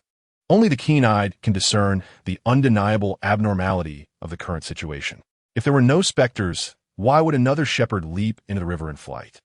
Only the keen-eyed can discern the undeniable abnormality of the current situation. If there were no specters, why would another shepherd leap into the river in flight?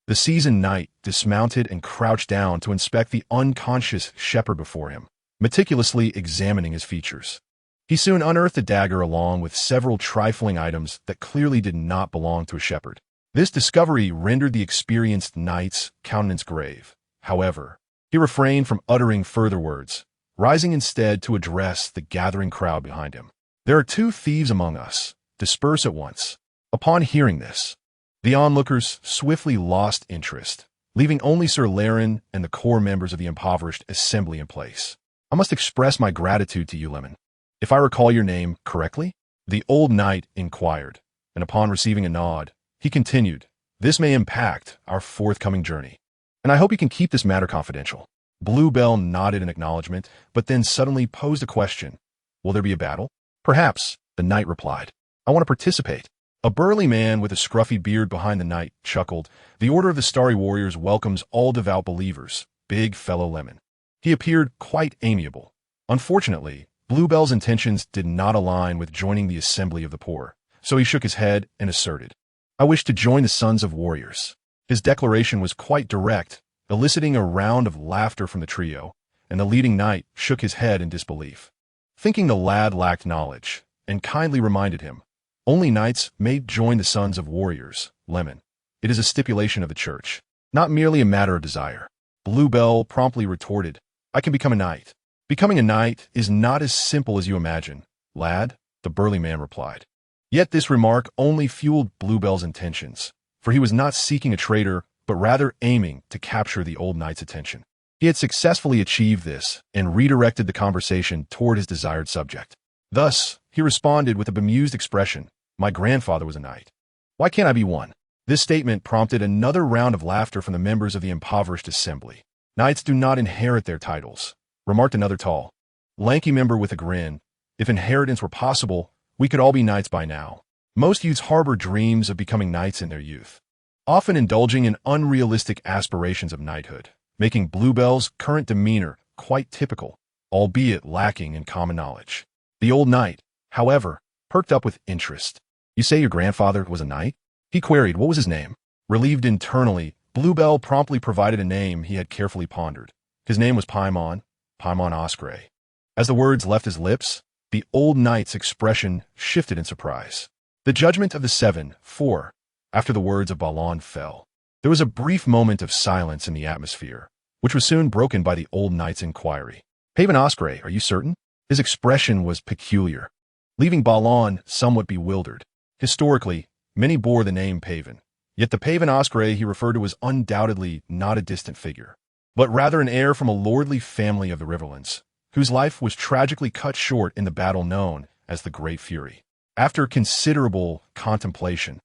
The seasoned knight dismounted and crouched down to inspect the unconscious shepherd before him, meticulously examining his features. He soon unearthed a dagger along with several trifling items that clearly did not belong to a shepherd. This discovery rendered the experienced knight's countenance grave. However, he refrained from uttering further words, rising instead to address the gathering crowd behind him. "There are 2 thieves among us. Disperse at once." Upon hearing this, the onlookers swiftly lost interest, leaving only Sir Laren and the core members of the impoverished assembly in place. "I must express my gratitude to you, Lemon. If I recall your name correctly?" the old knight inquired, and upon receiving a nod, he continued, "This may impact our forthcoming journey, and I hope you can keep this matter confidential." Bluebell nodded in acknowledgement, but then suddenly posed a question. "Will there be a battle?" "Perhaps," the knight replied. "I want to participate." A burly man with a scruffy beard behind the knight chuckled. "The Order of the Starry Warriors welcomes all devout believers, big fellow Lemon." He appeared quite amiable. Unfortunately, Bluebell's intentions did not align with joining the assembly of the poor, so he shook his head and asserted, "I wish to join the Sons of Warriors." His declaration was quite direct, eliciting a round of laughter from the trio, and the leading knight shook his head in disbelief, thinking the lad lacked knowledge, and kindly reminded him, "Only knights may join the Sons of Warriors, Lemon. It is a stipulation of the church, not merely a matter of desire." Bluebell promptly retorted, "I can become a knight." "Becoming a knight is not as simple as you imagine, lad," the burly man replied. Yet this remark only fueled Bluebell's intentions, for he was not seeking a traitor, but rather aiming to capture the old knight's attention. He had successfully achieved this and redirected the conversation toward his desired subject. Thus, he responded with a bemused expression, "My grandfather was a knight. Why can't I be one?" This statement prompted another round of laughter from the members of the impoverished assembly. "Knights do not inherit their titles," remarked another tall, lanky member with a grin. "If inheritance were possible, we could all be knights by now." Most youths harbor dreams of becoming knights in their youth, often indulging in unrealistic aspirations of knighthood, making Bluebell's current demeanor quite typical, albeit lacking in common knowledge. The old knight, however, perked up with interest. "You say your grandfather was a knight?" he queried. "What was his name?" Relieved internally, Bluebell promptly provided a name he had carefully pondered. His name was Paimon Osgray. As the words left his lips, the old knight's expression shifted in surprise. The judgment of the 7-4, after the words of Balon fell. There was a brief moment of silence in the atmosphere, which was soon broken by the old knight's inquiry. "Paimon Osgray, are you certain?" His expression was peculiar, leaving Balon somewhat bewildered. Historically, many bore the name Paven, yet the Paven Osgray he referred to was undoubtedly not a distant figure, but rather an heir from a lordly family of the Riverlands, whose life was tragically cut short in the battle known as the Great Fury. After considerable contemplation,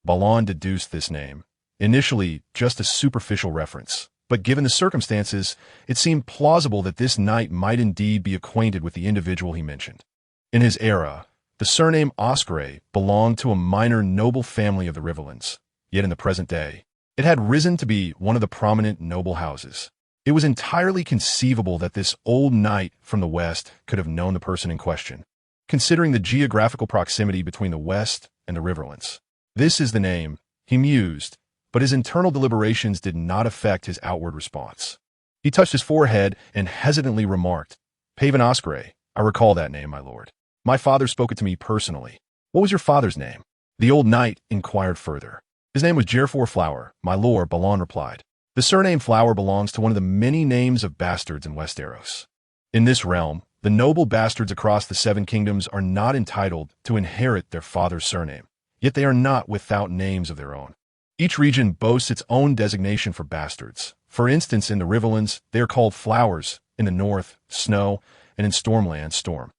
Balon deduced this name, initially just a superficial reference, but given the circumstances, it seemed plausible that this knight might indeed be acquainted with the individual he mentioned. In his era, the surname Osgray belonged to a minor noble family of the Riverlands, yet in the present day, it had risen to be one of the prominent noble houses. It was entirely conceivable that this old knight from the West could have known the person in question, considering the geographical proximity between the West and the Riverlands. "This is the name," he mused, but his internal deliberations did not affect his outward response. He touched his forehead and hesitantly remarked, "Paven Osgray, I recall that name, my lord. My father spoke it to me personally." "What was your father's name?" the old knight inquired further. "His name was Jerfor Flower, my lord," Balon replied. "The surname Flower belongs to one of the many names of bastards in Westeros. In this realm, the noble bastards across the 7 kingdoms are not entitled to inherit their father's surname, yet they are not without names of their own. Each region boasts its own designation for bastards. For instance, in the Riverlands, they are called Flowers, in the north, Snow, and in Stormland, Storm."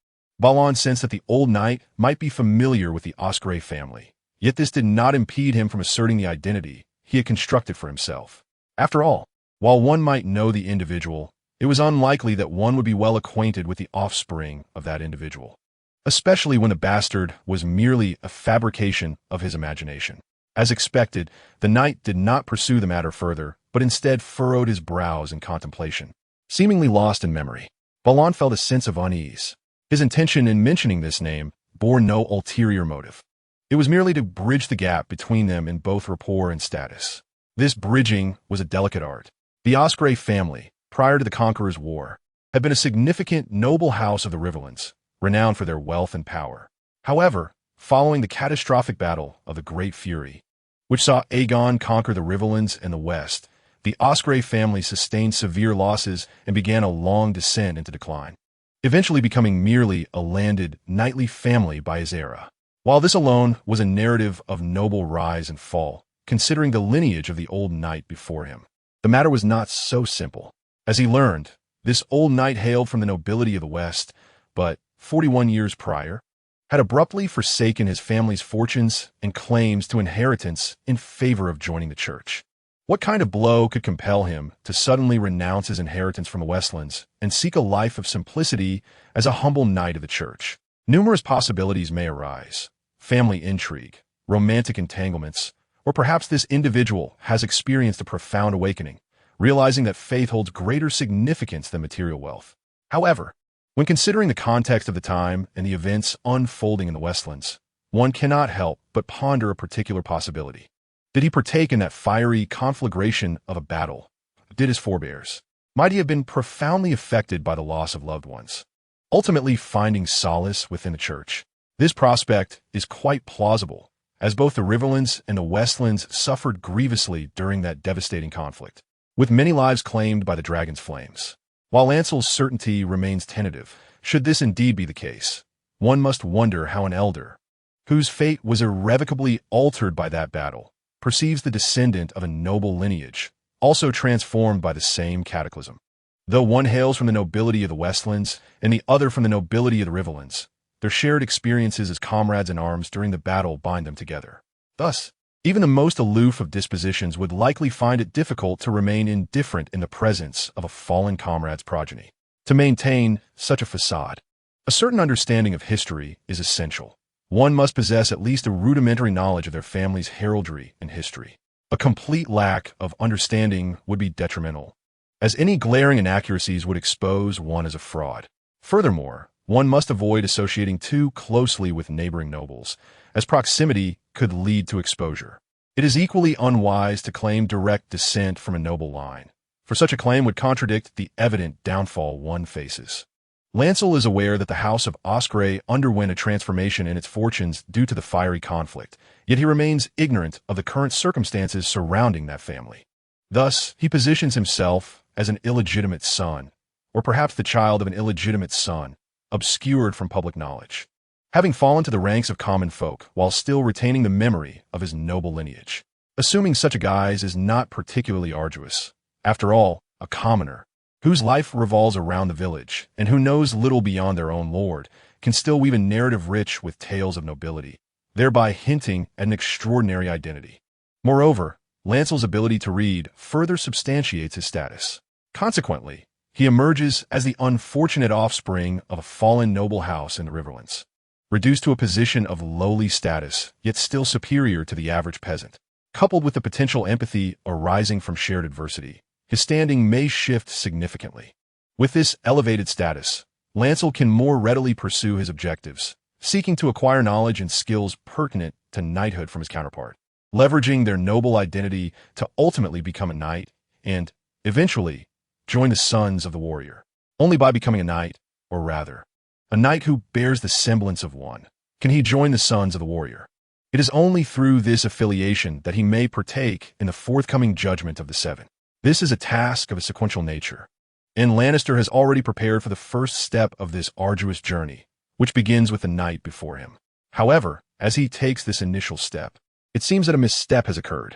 Balon sensed that the old knight might be familiar with the Osgray family, yet this did not impede him from asserting the identity he had constructed for himself. After all, while one might know the individual, it was unlikely that one would be well acquainted with the offspring of that individual, especially when the bastard was merely a fabrication of his imagination. As expected, the knight did not pursue the matter further, but instead furrowed his brows in contemplation. Seemingly lost in memory, Balon felt a sense of unease. His intention in mentioning this name bore no ulterior motive. It was merely to bridge the gap between them in both rapport and status. This bridging was a delicate art. The Osprey family, prior to the Conqueror's War, had been a significant noble house of the Riverlands, renowned for their wealth and power. However, following the catastrophic battle of the Great Fury, which saw Aegon conquer the Riverlands and the West, the Osprey family sustained severe losses and began a long descent into decline, eventually becoming merely a landed, knightly family by his era. While this alone was a narrative of noble rise and fall, considering the lineage of the old knight before him, the matter was not so simple. As he learned, this old knight hailed from the nobility of the West, but 41 years prior, had abruptly forsaken his family's fortunes and claims to inheritance in favor of joining the church. What kind of blow could compel him to suddenly renounce his inheritance from the Westlands and seek a life of simplicity as a humble knight of the church? Numerous possibilities may arise: family intrigue, romantic entanglements, or perhaps this individual has experienced a profound awakening, realizing that faith holds greater significance than material wealth. However, when considering the context of the time and the events unfolding in the Westlands, one cannot help but ponder a particular possibility. Did he partake in that fiery conflagration of a battle? Did his forebears? Might he have been profoundly affected by the loss of loved ones, ultimately finding solace within the church? This prospect is quite plausible, as both the Riverlands and the Westlands suffered grievously during that devastating conflict, with many lives claimed by the dragon's flames. While Lancel's certainty remains tentative, should this indeed be the case, one must wonder how an elder, whose fate was irrevocably altered by that battle, perceives the descendant of a noble lineage, also transformed by the same cataclysm. Though one hails from the nobility of the Westlands and the other from the nobility of the Riverlands, their shared experiences as comrades in arms during the battle bind them together. Thus, even the most aloof of dispositions would likely find it difficult to remain indifferent in the presence of a fallen comrade's progeny. To maintain such a facade, a certain understanding of history is essential. One must possess at least a rudimentary knowledge of their family's heraldry and history. A complete lack of understanding would be detrimental, as any glaring inaccuracies would expose one as a fraud. Furthermore, one must avoid associating too closely with neighboring nobles, as proximity could lead to exposure. It is equally unwise to claim direct descent from a noble line, for such a claim would contradict the evident downfall one faces. Lancel is aware that the House of Osprey underwent a transformation in its fortunes due to the fiery conflict, yet he remains ignorant of the current circumstances surrounding that family. Thus, he positions himself as an illegitimate son, or perhaps the child of an illegitimate son, obscured from public knowledge, having fallen to the ranks of common folk while still retaining the memory of his noble lineage. Assuming such a guise is not particularly arduous. After all, a commoner, whose life revolves around the village and who knows little beyond their own lord, can still weave a narrative rich with tales of nobility, thereby hinting at an extraordinary identity. Moreover, Lancel's ability to read further substantiates his status. Consequently, he emerges as the unfortunate offspring of a fallen noble house in the Riverlands, reduced to a position of lowly status, yet still superior to the average peasant. Coupled with the potential empathy arising from shared adversity, his standing may shift significantly. With this elevated status, Lancel can more readily pursue his objectives, seeking to acquire knowledge and skills pertinent to knighthood from his counterpart, leveraging their noble identity to ultimately become a knight and, eventually, join the sons of the warrior. Only by becoming a knight, or rather, a knight who bears the semblance of one, can he join the sons of the warrior. It is only through this affiliation that he may partake in the forthcoming judgment of the Seven. This is a task of a sequential nature, and Lannister has already prepared for the first step of this arduous journey, which begins with the night before him. However, as he takes this initial step, it seems that a misstep has occurred.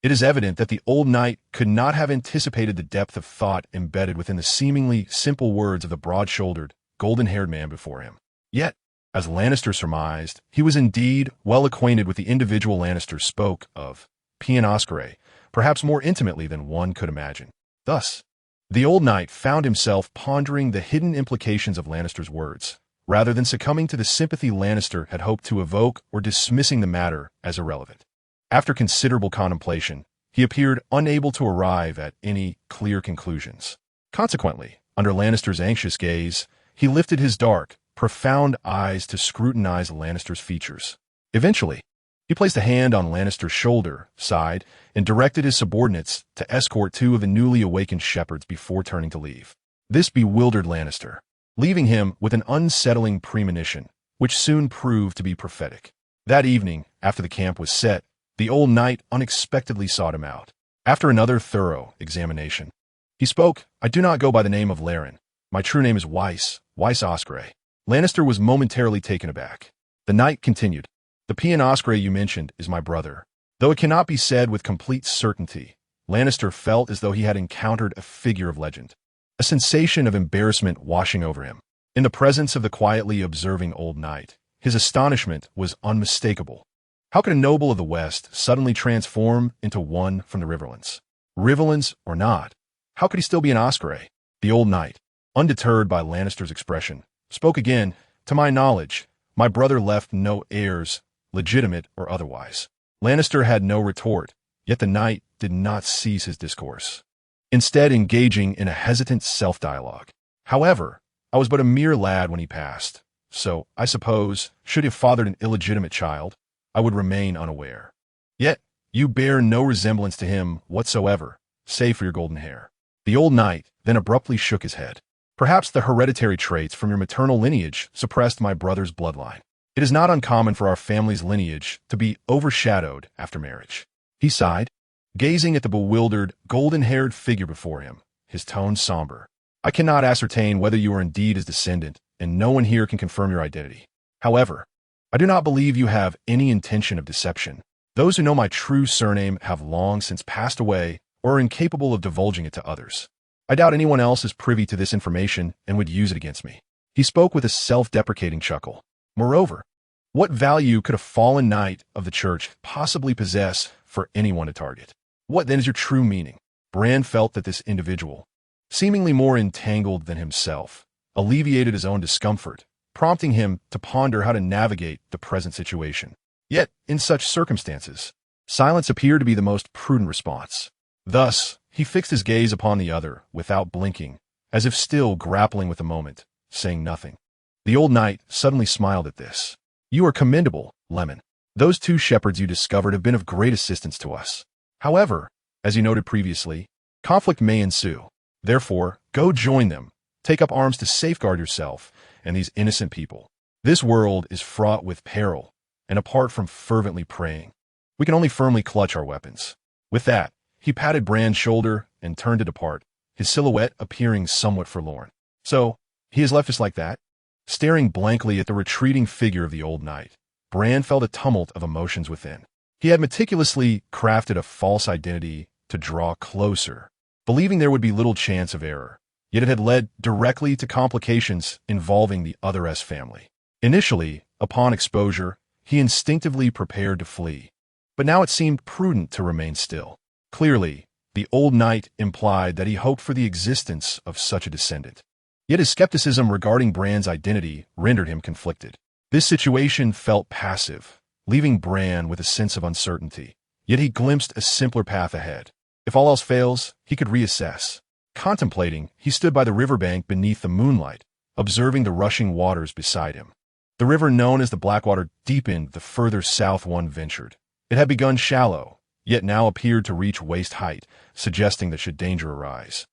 It is evident that the old knight could not have anticipated the depth of thought embedded within the seemingly simple words of the broad-shouldered, golden-haired man before him. Yet, as Lannister surmised, he was indeed well acquainted with the individual Lannister spoke of, Pian Osprey, perhaps more intimately than one could imagine. Thus, the old knight found himself pondering the hidden implications of Lannister's words, rather than succumbing to the sympathy Lannister had hoped to evoke or dismissing the matter as irrelevant. After considerable contemplation, he appeared unable to arrive at any clear conclusions. Consequently, under Lannister's anxious gaze, he lifted his dark, profound eyes to scrutinize Lannister's features. Eventually, He placed a hand on Lannister's shoulder, sighed, and directed his subordinates to escort two of the newly awakened shepherds before turning to leave. This bewildered Lannister, leaving him with an unsettling premonition, which soon proved to be prophetic. That evening, after the camp was set, the old knight unexpectedly sought him out. After another thorough examination, he spoke, "I do not go by the name of Laren. My true name is Weiss Osgray." Lannister was momentarily taken aback. The knight continued, "The Pian Osgray you mentioned is my brother." Though it cannot be said with complete certainty, Lannister felt as though he had encountered a figure of legend, a sensation of embarrassment washing over him. In the presence of the quietly observing old knight, his astonishment was unmistakable. How could a noble of the West suddenly transform into one from the Riverlands? Riverlands or not, how could he still be an Osgray? The old knight, undeterred by Lannister's expression, spoke again, "To my knowledge, my brother left no heirs, legitimate or otherwise." Lannister had no retort, yet the knight did not cease his discourse, instead engaging in a hesitant self-dialogue. "However, I was but a mere lad when he passed, so, I suppose, should he have fathered an illegitimate child, I would remain unaware. Yet, you bear no resemblance to him whatsoever, save for your golden hair." The old knight then abruptly shook his head. "Perhaps the hereditary traits from your maternal lineage suppressed my brother's bloodline. It is not uncommon for our family's lineage to be overshadowed after marriage." He sighed, gazing at the bewildered, golden-haired figure before him, his tone somber. "I cannot ascertain whether you are indeed his descendant, and no one here can confirm your identity. However, I do not believe you have any intention of deception. Those who know my true surname have long since passed away or are incapable of divulging it to others. I doubt anyone else is privy to this information and would use it against me." He spoke with a self-deprecating chuckle. "Moreover, what value could a fallen knight of the church possibly possess for anyone to target? What then is your true meaning?" Bran felt that this individual, seemingly more entangled than himself, alleviated his own discomfort, prompting him to ponder how to navigate the present situation. Yet, in such circumstances, silence appeared to be the most prudent response. Thus, he fixed his gaze upon the other without blinking, as if still grappling with the moment, saying nothing. The old knight suddenly smiled at this. "You are commendable, Lemon. Those two shepherds you discovered have been of great assistance to us. However, as you noted previously, conflict may ensue. Therefore, go join them, take up arms to safeguard yourself and these innocent people. This world is fraught with peril, and apart from fervently praying, we can only firmly clutch our weapons." With that, he patted Bran's shoulder and turned to depart, his silhouette appearing somewhat forlorn. "So, he has left us like that?" Staring blankly at the retreating figure of the old knight, Bran felt a tumult of emotions within. He had meticulously crafted a false identity to draw closer, believing there would be little chance of error, yet it had led directly to complications involving the other S family. Initially, upon exposure, he instinctively prepared to flee, but now it seemed prudent to remain still. Clearly, the old knight implied that he hoped for the existence of such a descendant. Yet his skepticism regarding Bran's identity rendered him conflicted. This situation felt passive, leaving Bran with a sense of uncertainty. Yet he glimpsed a simpler path ahead. If all else fails, he could reassess. Contemplating, he stood by the riverbank beneath the moonlight, observing the rushing waters beside him. The river known as the Blackwater deepened the further south one ventured. It had begun shallow, yet now appeared to reach waist height, suggesting that should danger arise,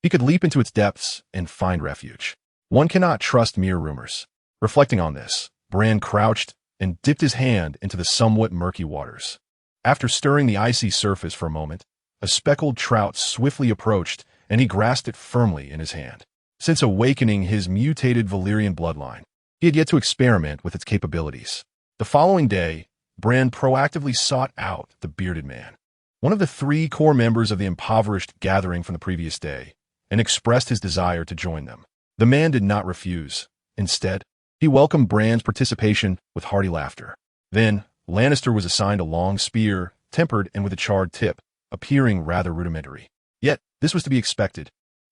he could leap into its depths and find refuge. One cannot trust mere rumors. Reflecting on this, Bran crouched and dipped his hand into the somewhat murky waters. After stirring the icy surface for a moment, a speckled trout swiftly approached, and he grasped it firmly in his hand. Since awakening his mutated Valyrian bloodline, he had yet to experiment with its capabilities. The following day, Bran proactively sought out the bearded man, one of the 3 core members of the impoverished gathering from the previous day, and expressed his desire to join them. The man did not refuse. Instead, he welcomed Bran's participation with hearty laughter. Then, Lannister was assigned a long spear, tempered and with a charred tip, appearing rather rudimentary. Yet, this was to be expected.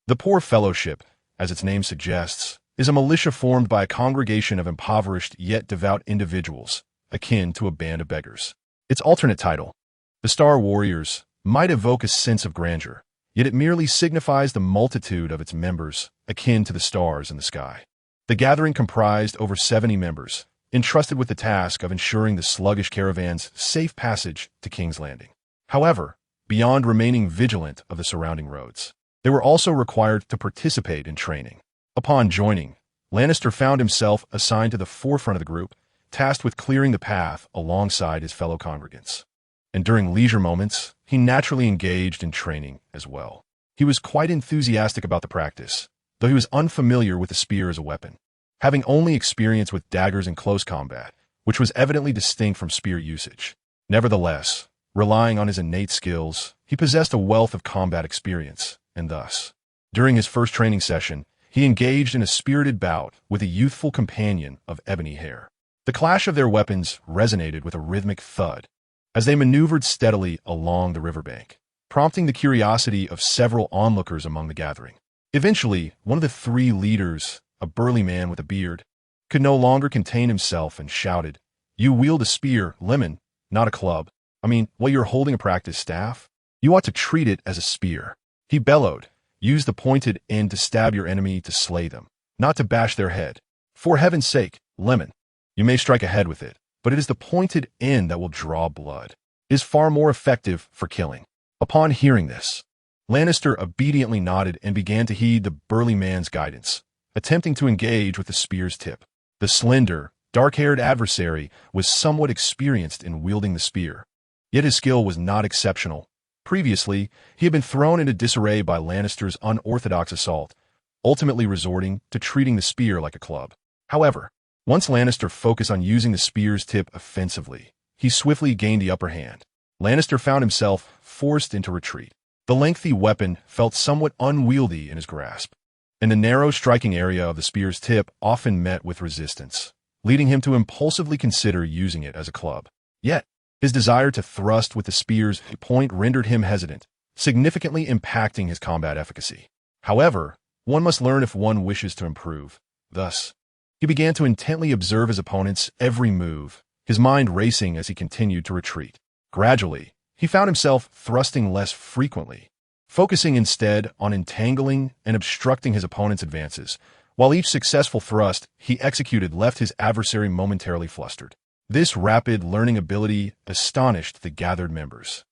The Poor Fellowship, as its name suggests, is a militia formed by a congregation of impoverished yet devout individuals, akin to a band of beggars. Its alternate title, the Star Warriors, might evoke a sense of grandeur, yet it merely signifies the multitude of its members, akin to the stars in the sky. The gathering comprised over 70 members, entrusted with the task of ensuring the sluggish caravan's safe passage to King's Landing. However, beyond remaining vigilant of the surrounding roads, they were also required to participate in training. Upon joining, Lannister found himself assigned to the forefront of the group, tasked with clearing the path alongside his fellow congregants. And during leisure moments, he naturally engaged in training as well. He was quite enthusiastic about the practice, though he was unfamiliar with the spear as a weapon, having only experience with daggers in close combat, which was evidently distinct from spear usage. Nevertheless, relying on his innate skills, he possessed a wealth of combat experience, and thus, during his first training session, he engaged in a spirited bout with a youthful companion of ebony hair. The clash of their weapons resonated with a rhythmic thud as they maneuvered steadily along the riverbank, prompting the curiosity of several onlookers among the gathering. Eventually, one of the three leaders, a burly man with a beard, could no longer contain himself and shouted, "You wield a spear, Lemon, not a club. I mean, while you're holding a practice staff, you ought to treat it as a spear." He bellowed, "Use the pointed end to stab your enemy to slay them, not to bash their head. For heaven's sake, Lemon, you may strike a head with it, but it is the pointed end that will draw blood. It is far more effective for killing." Upon hearing this, Lannister obediently nodded and began to heed the burly man's guidance, attempting to engage with the spear's tip. The slender, dark-haired adversary was somewhat experienced in wielding the spear, yet his skill was not exceptional. Previously, he had been thrown into disarray by Lannister's unorthodox assault, ultimately resorting to treating the spear like a club. However, once Lannister focused on using the spear's tip offensively, he swiftly gained the upper hand. Lannister found himself forced into retreat. The lengthy weapon felt somewhat unwieldy in his grasp, and the narrow striking area of the spear's tip often met with resistance, leading him to impulsively consider using it as a club. Yet, his desire to thrust with the spear's point rendered him hesitant, significantly impacting his combat efficacy. However, one must learn if one wishes to improve. Thus, he began to intently observe his opponent's every move, his mind racing as he continued to retreat. Gradually, he found himself thrusting less frequently, focusing instead on entangling and obstructing his opponent's advances, while each successful thrust he executed left his adversary momentarily flustered. This rapid learning ability astonished the gathered members,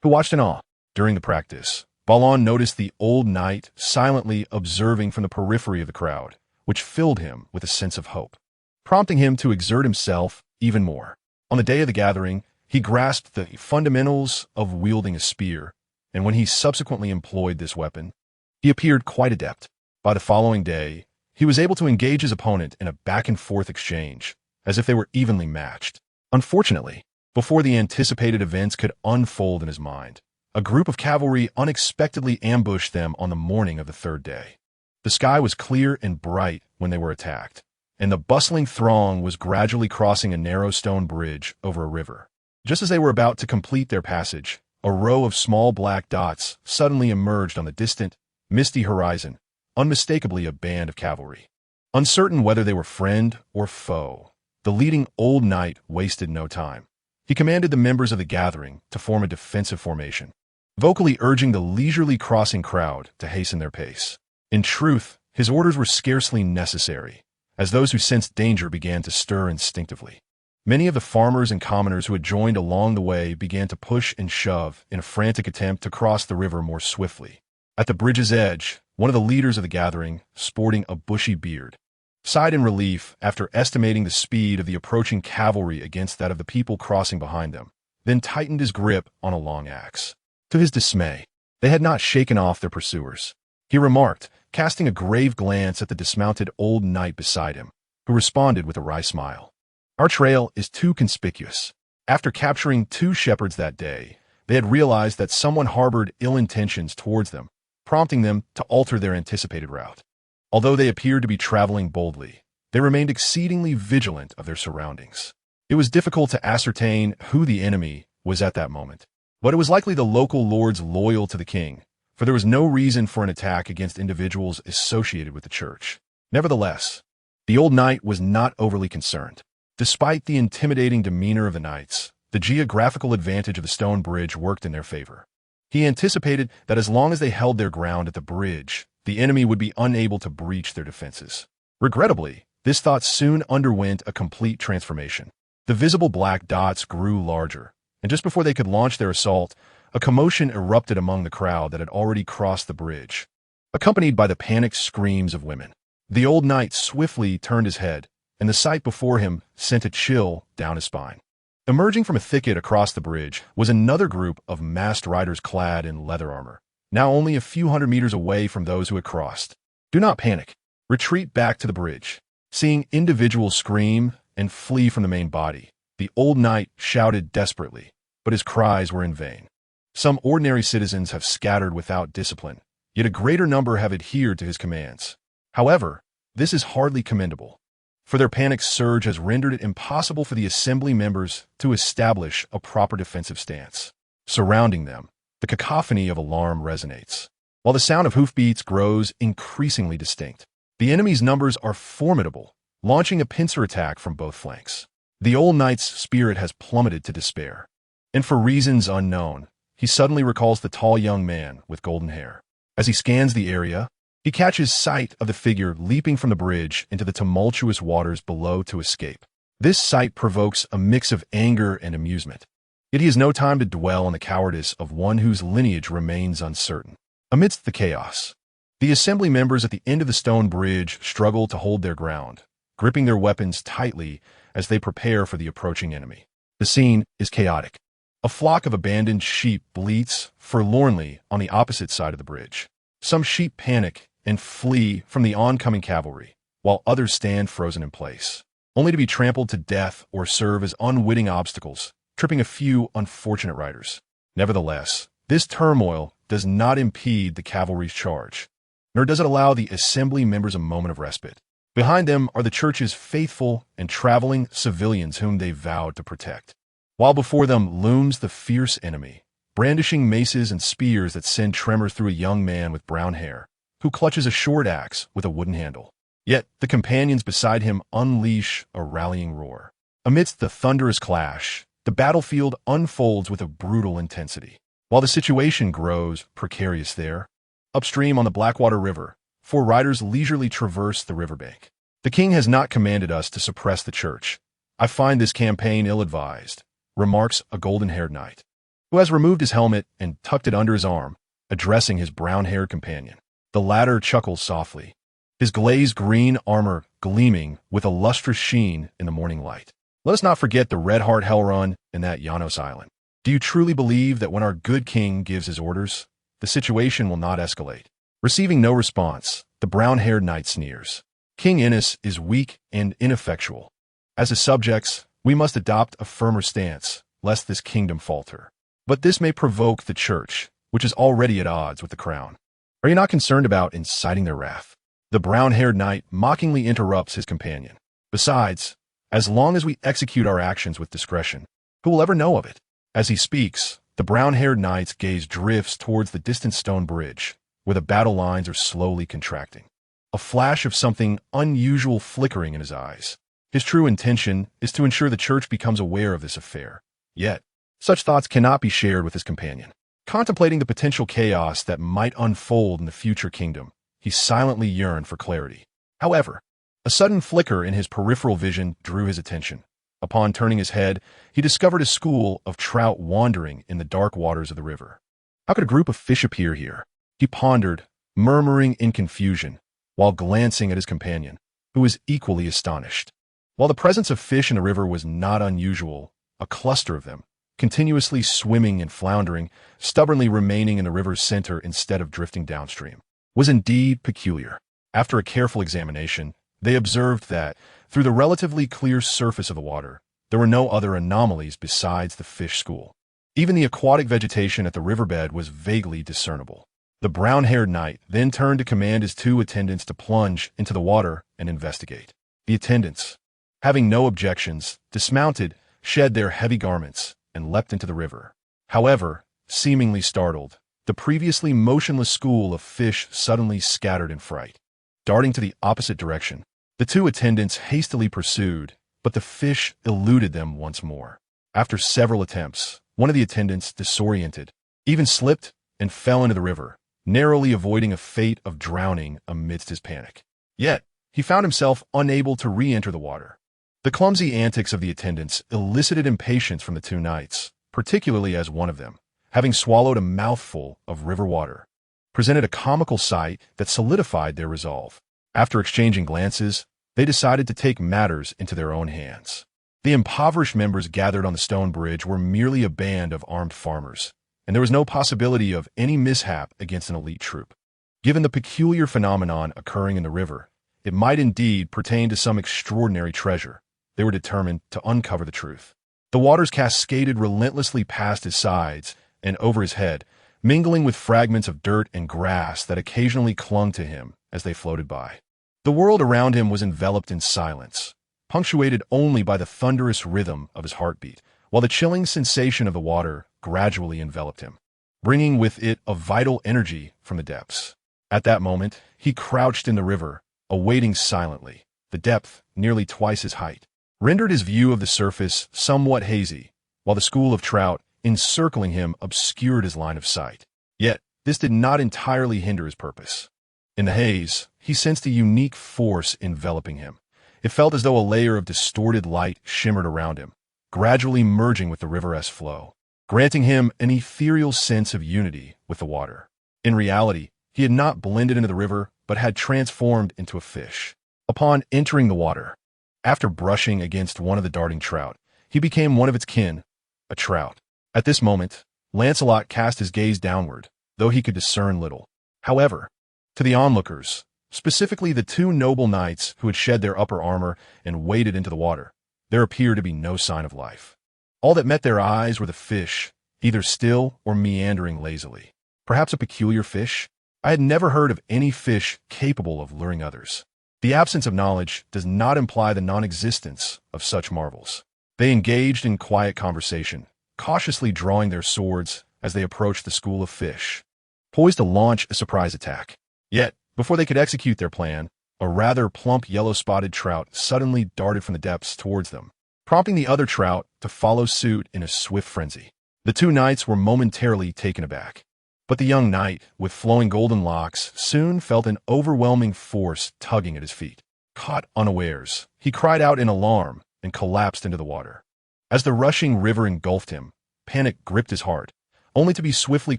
who watched in awe. During the practice, Balon noticed the old knight silently observing from the periphery of the crowd, which filled him with a sense of hope, prompting him to exert himself even more. On the day of the gathering, he grasped the fundamentals of wielding a spear, and when he subsequently employed this weapon, he appeared quite adept. By the following day, he was able to engage his opponent in a back-and-forth exchange, as if they were evenly matched. Unfortunately, before the anticipated events could unfold in his mind, a group of cavalry unexpectedly ambushed them on the morning of the third day. The sky was clear and bright when they were attacked, and the bustling throng was gradually crossing a narrow stone bridge over a river. Just as they were about to complete their passage, a row of small black dots suddenly emerged on the distant, misty horizon, unmistakably a band of cavalry. Uncertain whether they were friend or foe, the leading old knight wasted no time. He commanded the members of the gathering to form a defensive formation, vocally urging the leisurely crossing crowd to hasten their pace. In truth, his orders were scarcely necessary, as those who sensed danger began to stir instinctively. Many of the farmers and commoners who had joined along the way began to push and shove in a frantic attempt to cross the river more swiftly. At the bridge's edge, one of the leaders of the gathering, sporting a bushy beard, sighed in relief after estimating the speed of the approaching cavalry against that of the people crossing behind them, then tightened his grip on a long axe. To his dismay, they had not shaken off their pursuers. He remarked, casting a grave glance at the dismounted old knight beside him, who responded with a wry smile. "Our trail is too conspicuous." After capturing 2 shepherds that day, they had realized that someone harbored ill intentions towards them, prompting them to alter their anticipated route. Although they appeared to be traveling boldly, they remained exceedingly vigilant of their surroundings. It was difficult to ascertain who the enemy was at that moment, but it was likely the local lords loyal to the king, for there was no reason for an attack against individuals associated with the church. Nevertheless, the old knight was not overly concerned. Despite the intimidating demeanor of the knights, the geographical advantage of the stone bridge worked in their favor. He anticipated that as long as they held their ground at the bridge, the enemy would be unable to breach their defenses. Regrettably, This thought soon underwent a complete transformation. The visible black dots grew larger, and just before they could launch their assault, a commotion erupted among the crowd that had already crossed the bridge, accompanied by the panicked screams of women. The old knight swiftly turned his head, and the sight before him sent a chill down his spine. Emerging from a thicket across the bridge was another group of masked riders clad in leather armor, now only a few hundred meters away from those who had crossed. Do not panic. Retreat back to the bridge. Seeing individuals scream and flee from the main body, the old knight shouted desperately, but his cries were in vain. Some ordinary citizens have scattered without discipline, yet a greater number have adhered to his commands. However, this is hardly commendable, for their panic surge has rendered it impossible for the assembly members to establish a proper defensive stance. Surrounding them, the cacophony of alarm resonates, while the sound of hoofbeats grows increasingly distinct. The enemy's numbers are formidable, launching a pincer attack from both flanks. The old knight's spirit has plummeted to despair, and for reasons unknown, he suddenly recalls the tall young man with golden hair. As he scans the area, he catches sight of the figure leaping from the bridge into the tumultuous waters below to escape. This sight provokes a mix of anger and amusement. Yet he has no time to dwell on the cowardice of one whose lineage remains uncertain. Amidst the chaos, the assembly members at the end of the stone bridge struggle to hold their ground, gripping their weapons tightly as they prepare for the approaching enemy. The scene is chaotic. A flock of abandoned sheep bleats forlornly on the opposite side of the bridge. Some sheep panic and flee from the oncoming cavalry, while others stand frozen in place, only to be trampled to death or serve as unwitting obstacles, tripping a few unfortunate riders. Nevertheless, this turmoil does not impede the cavalry's charge, nor does it allow the assembly members a moment of respite. Behind them are the church's faithful and traveling civilians whom they vowed to protect, while before them looms the fierce enemy, brandishing maces and spears that send tremors through a young man with brown hair, who clutches a short axe with a wooden handle. Yet the companions beside him unleash a rallying roar. Amidst the thunderous clash, the battlefield unfolds with a brutal intensity. While the situation grows precarious there, upstream on the Blackwater River, 4 riders leisurely traverse the riverbank. The king has not commanded us to suppress the church. I find this campaign ill-advised, remarks a golden-haired knight, who has removed his helmet and tucked it under his arm, addressing his brown-haired companion. The latter chuckles softly, his glazed green armor gleaming with a lustrous sheen in the morning light. Let us not forget the Red Heart Hell Run and that Janos Island. Do you truly believe that when our good king gives his orders, the situation will not escalate? Receiving no response, the brown-haired knight sneers. King Innes is weak and ineffectual. As his subjects, we must adopt a firmer stance, lest this kingdom falter. But this may provoke the church, which is already at odds with the crown. Are you not concerned about inciting their wrath? The brown-haired knight mockingly interrupts his companion. Besides, as long as we execute our actions with discretion, who will ever know of it? As he speaks, the brown-haired knight's gaze drifts towards the distant stone bridge, where the battle lines are slowly contracting. A flash of something unusual flickering in his eyes. His true intention is to ensure the church becomes aware of this affair. Yet, such thoughts cannot be shared with his companion. Contemplating the potential chaos that might unfold in the future kingdom, he silently yearned for clarity. However, a sudden flicker in his peripheral vision drew his attention. Upon turning his head, he discovered a school of trout wandering in the dark waters of the river. How could a group of fish appear here? He pondered, murmuring in confusion, while glancing at his companion, who was equally astonished. While the presence of fish in the river was not unusual, a cluster of them, continuously swimming and floundering, stubbornly remaining in the river's center instead of drifting downstream, was indeed peculiar. After a careful examination, they observed that, through the relatively clear surface of the water, there were no other anomalies besides the fish school. Even the aquatic vegetation at the riverbed was vaguely discernible. The brown-haired knight then turned to command his 2 attendants to plunge into the water and investigate. The attendants, having no objections, dismounted, shed their heavy garments, and leapt into the river. However, seemingly startled, the previously motionless school of fish suddenly scattered in fright. Darting to the opposite direction, the 2 attendants hastily pursued, but the fish eluded them once more. After several attempts, one of the attendants, disoriented, even slipped and fell into the river, narrowly avoiding a fate of drowning amidst his panic. Yet, he found himself unable to re-enter the water. The clumsy antics of the attendants elicited impatience from the two knights, particularly as one of them, having swallowed a mouthful of river water, presented a comical sight that solidified their resolve. After exchanging glances, they decided to take matters into their own hands. The impoverished members gathered on the stone bridge were merely a band of armed farmers, and there was no possibility of any mishap against an elite troop. Given the peculiar phenomenon occurring in the river, it might indeed pertain to some extraordinary treasure. They were determined to uncover the truth. The waters cascaded relentlessly past his sides and over his head, mingling with fragments of dirt and grass that occasionally clung to him as they floated by. The world around him was enveloped in silence, punctuated only by the thunderous rhythm of his heartbeat, while the chilling sensation of the water gradually enveloped him, bringing with it a vital energy from the depths. At that moment, he crouched in the river, awaiting silently. The depth, nearly twice his height, rendered his view of the surface somewhat hazy, while the school of trout encircling him obscured his line of sight. Yet, this did not entirely hinder his purpose. In the haze, he sensed a unique force enveloping him. It felt as though a layer of distorted light shimmered around him, gradually merging with the river's flow, granting him an ethereal sense of unity with the water. In reality, he had not blended into the river, but had transformed into a fish. Upon entering the water, after brushing against one of the darting trout, he became one of its kin, a trout. At this moment, Lancelot cast his gaze downward, though he could discern little. However, to the onlookers, specifically the two noble knights who had shed their upper armor and waded into the water, there appeared to be no sign of life. All that met their eyes were the fish, either still or meandering lazily. Perhaps a peculiar fish? I had never heard of any fish capable of luring others. The absence of knowledge does not imply the non-existence of such marvels. They engaged in quiet conversation, cautiously drawing their swords as they approached the school of fish, poised to launch a surprise attack. Yet, before they could execute their plan, a rather plump yellow-spotted trout suddenly darted from the depths towards them, prompting the other trout to follow suit in a swift frenzy. The two knights were momentarily taken aback. But the young knight, with flowing golden locks, soon felt an overwhelming force tugging at his feet. Caught unawares, he cried out in alarm and collapsed into the water. As the rushing river engulfed him, panic gripped his heart, only to be swiftly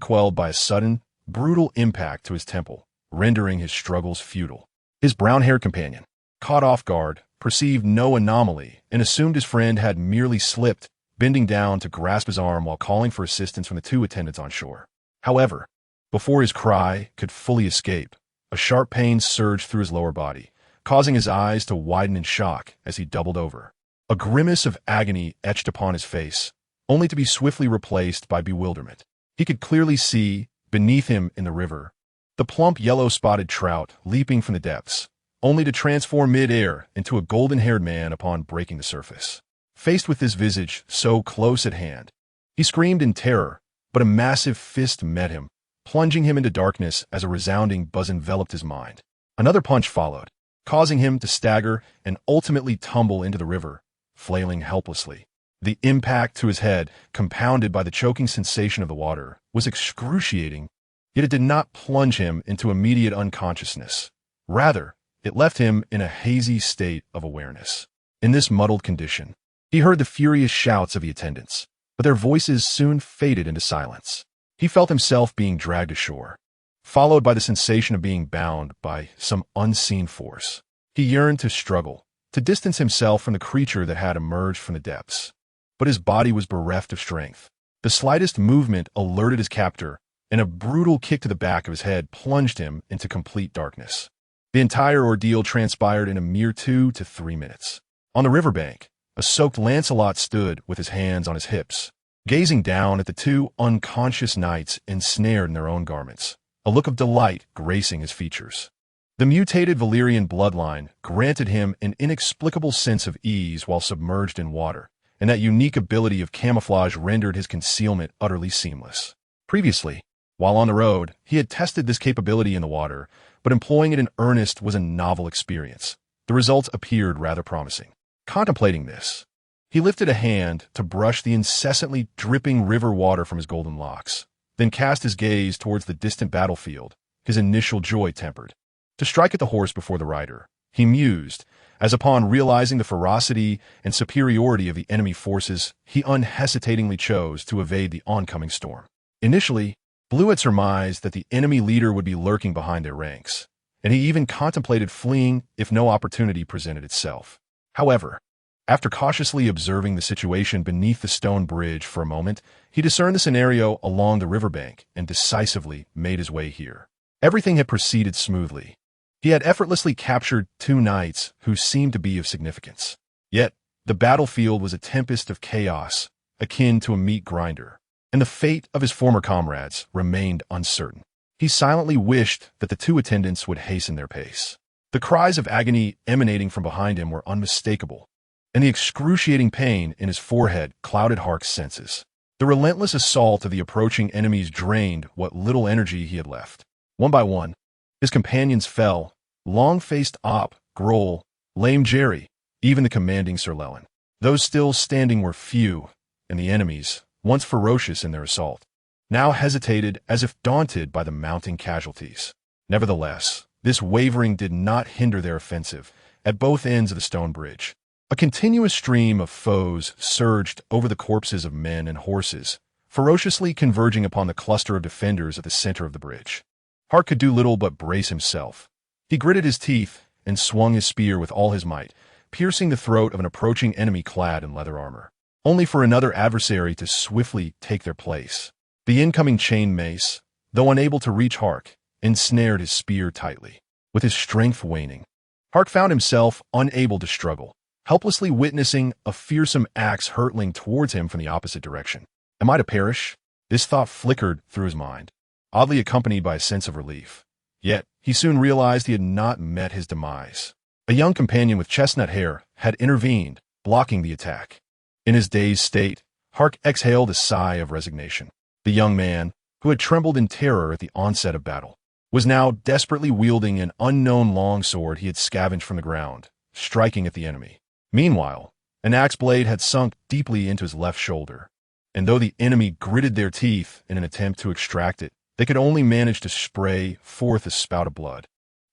quelled by a sudden, brutal impact to his temple, rendering his struggles futile. His brown-haired companion, caught off guard, perceived no anomaly and assumed his friend had merely slipped, bending down to grasp his arm while calling for assistance from the two attendants on shore. However, before his cry could fully escape, a sharp pain surged through his lower body, causing his eyes to widen in shock as he doubled over. A grimace of agony etched upon his face, only to be swiftly replaced by bewilderment. He could clearly see, beneath him in the river, the plump yellow-spotted trout leaping from the depths, only to transform mid-air into a golden-haired man upon breaking the surface. Faced with this visage so close at hand, he screamed in terror, but a massive fist met him, plunging him into darkness as a resounding buzz enveloped his mind. Another punch followed, causing him to stagger and ultimately tumble into the river, flailing helplessly. The impact to his head, compounded by the choking sensation of the water, was excruciating, yet it did not plunge him into immediate unconsciousness. Rather, it left him in a hazy state of awareness. In this muddled condition, he heard the furious shouts of the attendants, but their voices soon faded into silence. He felt himself being dragged ashore, followed by the sensation of being bound by some unseen force. He yearned to struggle, to distance himself from the creature that had emerged from the depths. But his body was bereft of strength. The slightest movement alerted his captor, and a brutal kick to the back of his head plunged him into complete darkness. The entire ordeal transpired in a mere 2 to 3 minutes. On the riverbank, a soaked Lancelot stood with his hands on his hips, gazing down at the two unconscious knights ensnared in their own garments, a look of delight gracing his features. The mutated Valyrian bloodline granted him an inexplicable sense of ease while submerged in water, and that unique ability of camouflage rendered his concealment utterly seamless. Previously, while on the road, he had tested this capability in the water, but employing it in earnest was a novel experience. The results appeared rather promising. Contemplating this, he lifted a hand to brush the incessantly dripping river water from his golden locks, then cast his gaze towards the distant battlefield, his initial joy tempered. To strike at the horse before the rider, he mused, as upon realizing the ferocity and superiority of the enemy forces, he unhesitatingly chose to evade the oncoming storm. Initially, Blue had surmised that the enemy leader would be lurking behind their ranks, and he even contemplated fleeing if no opportunity presented itself. However, after cautiously observing the situation beneath the stone bridge for a moment, he discerned the scenario along the riverbank and decisively made his way here. Everything had proceeded smoothly. He had effortlessly captured 2 knights who seemed to be of significance. Yet, the battlefield was a tempest of chaos, akin to a meat grinder, and the fate of his former comrades remained uncertain. He silently wished that the 2 attendants would hasten their pace. The cries of agony emanating from behind him were unmistakable, and the excruciating pain in his forehead clouded Hark's senses. The relentless assault of the approaching enemies drained what little energy he had left. One by one, his companions fell: long-faced Op, Grohl, lame Jerry, even the commanding Sir Lewin. Those still standing were few, and the enemies, once ferocious in their assault, now hesitated as if daunted by the mounting casualties. Nevertheless, this wavering did not hinder their offensive. At both ends of the stone bridge, a continuous stream of foes surged over the corpses of men and horses, ferociously converging upon the cluster of defenders at the center of the bridge. Hark could do little but brace himself. He gritted his teeth and swung his spear with all his might, piercing the throat of an approaching enemy clad in leather armor, only for another adversary to swiftly take their place. The incoming chain mace, though unable to reach Hark, ensnared his spear tightly. With his strength waning, Hark found himself unable to struggle, helplessly witnessing a fearsome axe hurtling towards him from the opposite direction. Am I to perish? This thought flickered through his mind, oddly accompanied by a sense of relief. Yet, he soon realized he had not met his demise. A young companion with chestnut hair had intervened, blocking the attack. In his dazed state, Hark exhaled a sigh of resignation. The young man, who had trembled in terror at the onset of battle, was now desperately wielding an unknown longsword he had scavenged from the ground, striking at the enemy. Meanwhile, an axe blade had sunk deeply into his left shoulder, and though the enemy gritted their teeth in an attempt to extract it, they could only manage to spray forth a spout of blood.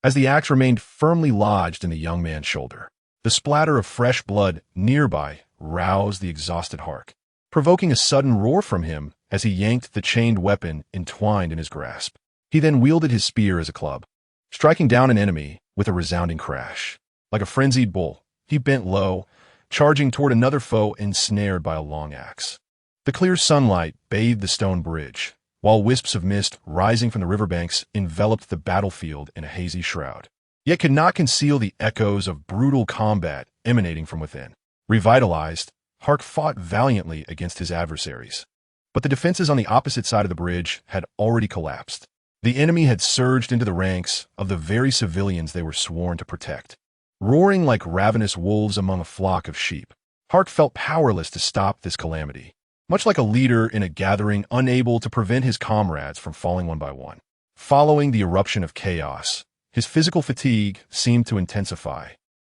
As the axe remained firmly lodged in the young man's shoulder, the splatter of fresh blood nearby roused the exhausted Hark, provoking a sudden roar from him as he yanked the chained weapon entwined in his grasp. He then wielded his spear as a club, striking down an enemy with a resounding crash. Like a frenzied bull, he bent low, charging toward another foe ensnared by a long axe. The clear sunlight bathed the stone bridge, while wisps of mist rising from the riverbanks enveloped the battlefield in a hazy shroud, yet could not conceal the echoes of brutal combat emanating from within. Revitalized, Hark fought valiantly against his adversaries, but the defenses on the opposite side of the bridge had already collapsed. The enemy had surged into the ranks of the very civilians they were sworn to protect, roaring like ravenous wolves among a flock of sheep. Hark felt powerless to stop this calamity, much like a leader in a gathering unable to prevent his comrades from falling one by one. Following the eruption of chaos, his physical fatigue seemed to intensify,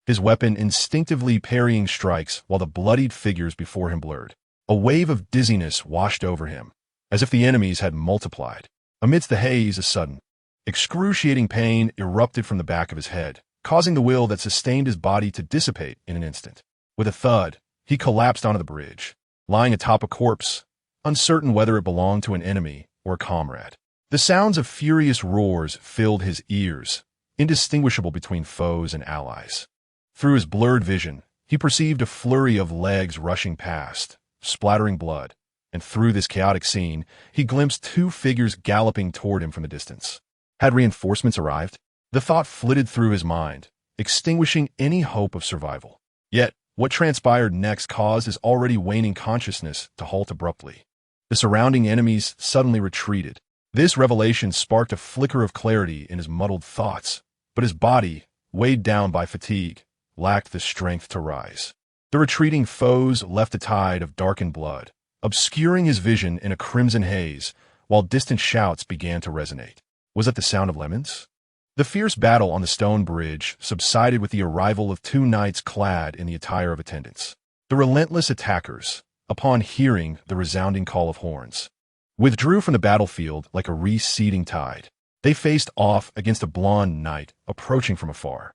his weapon instinctively parrying strikes while the bloodied figures before him blurred. A wave of dizziness washed over him, as if the enemies had multiplied. Amidst the haze, a sudden, excruciating pain erupted from the back of his head, causing the will that sustained his body to dissipate in an instant. With a thud, he collapsed onto the bridge, lying atop a corpse, uncertain whether it belonged to an enemy or a comrade. The sounds of furious roars filled his ears, indistinguishable between foes and allies. Through his blurred vision, he perceived a flurry of legs rushing past, splattering blood, and through this chaotic scene, he glimpsed 2 figures galloping toward him from the distance. Had reinforcements arrived? The thought flitted through his mind, extinguishing any hope of survival. Yet, what transpired next caused his already waning consciousness to halt abruptly. The surrounding enemies suddenly retreated. This revelation sparked a flicker of clarity in his muddled thoughts, but his body, weighed down by fatigue, lacked the strength to rise. The retreating foes left a tide of darkened blood, obscuring his vision in a crimson haze, while distant shouts began to resonate. Was it the sound of lemons? The fierce battle on the stone bridge subsided with the arrival of 2 knights clad in the attire of attendants. The relentless attackers, upon hearing the resounding call of horns, withdrew from the battlefield like a receding tide. They faced off against a blond knight approaching from afar.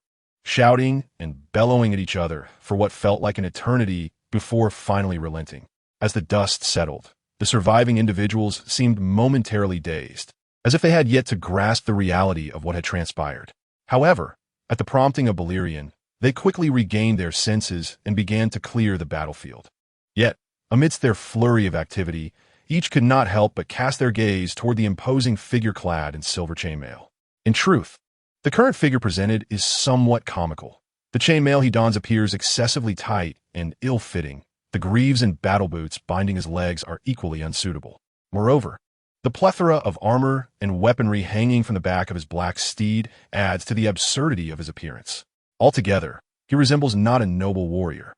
shouting and bellowing at each other for what felt like an eternity before finally relenting. As the dust settled, the surviving individuals seemed momentarily dazed, as if they had yet to grasp the reality of what had transpired. However, at the prompting of Balerion, they quickly regained their senses and began to clear the battlefield. Yet, amidst their flurry of activity, each could not help but cast their gaze toward the imposing figure clad in silver chainmail. In truth, the current figure presented is somewhat comical. The chainmail he dons appears excessively tight and ill-fitting. The greaves and battle boots binding his legs are equally unsuitable. Moreover, the plethora of armor and weaponry hanging from the back of his black steed adds to the absurdity of his appearance. Altogether, he resembles not a noble warrior,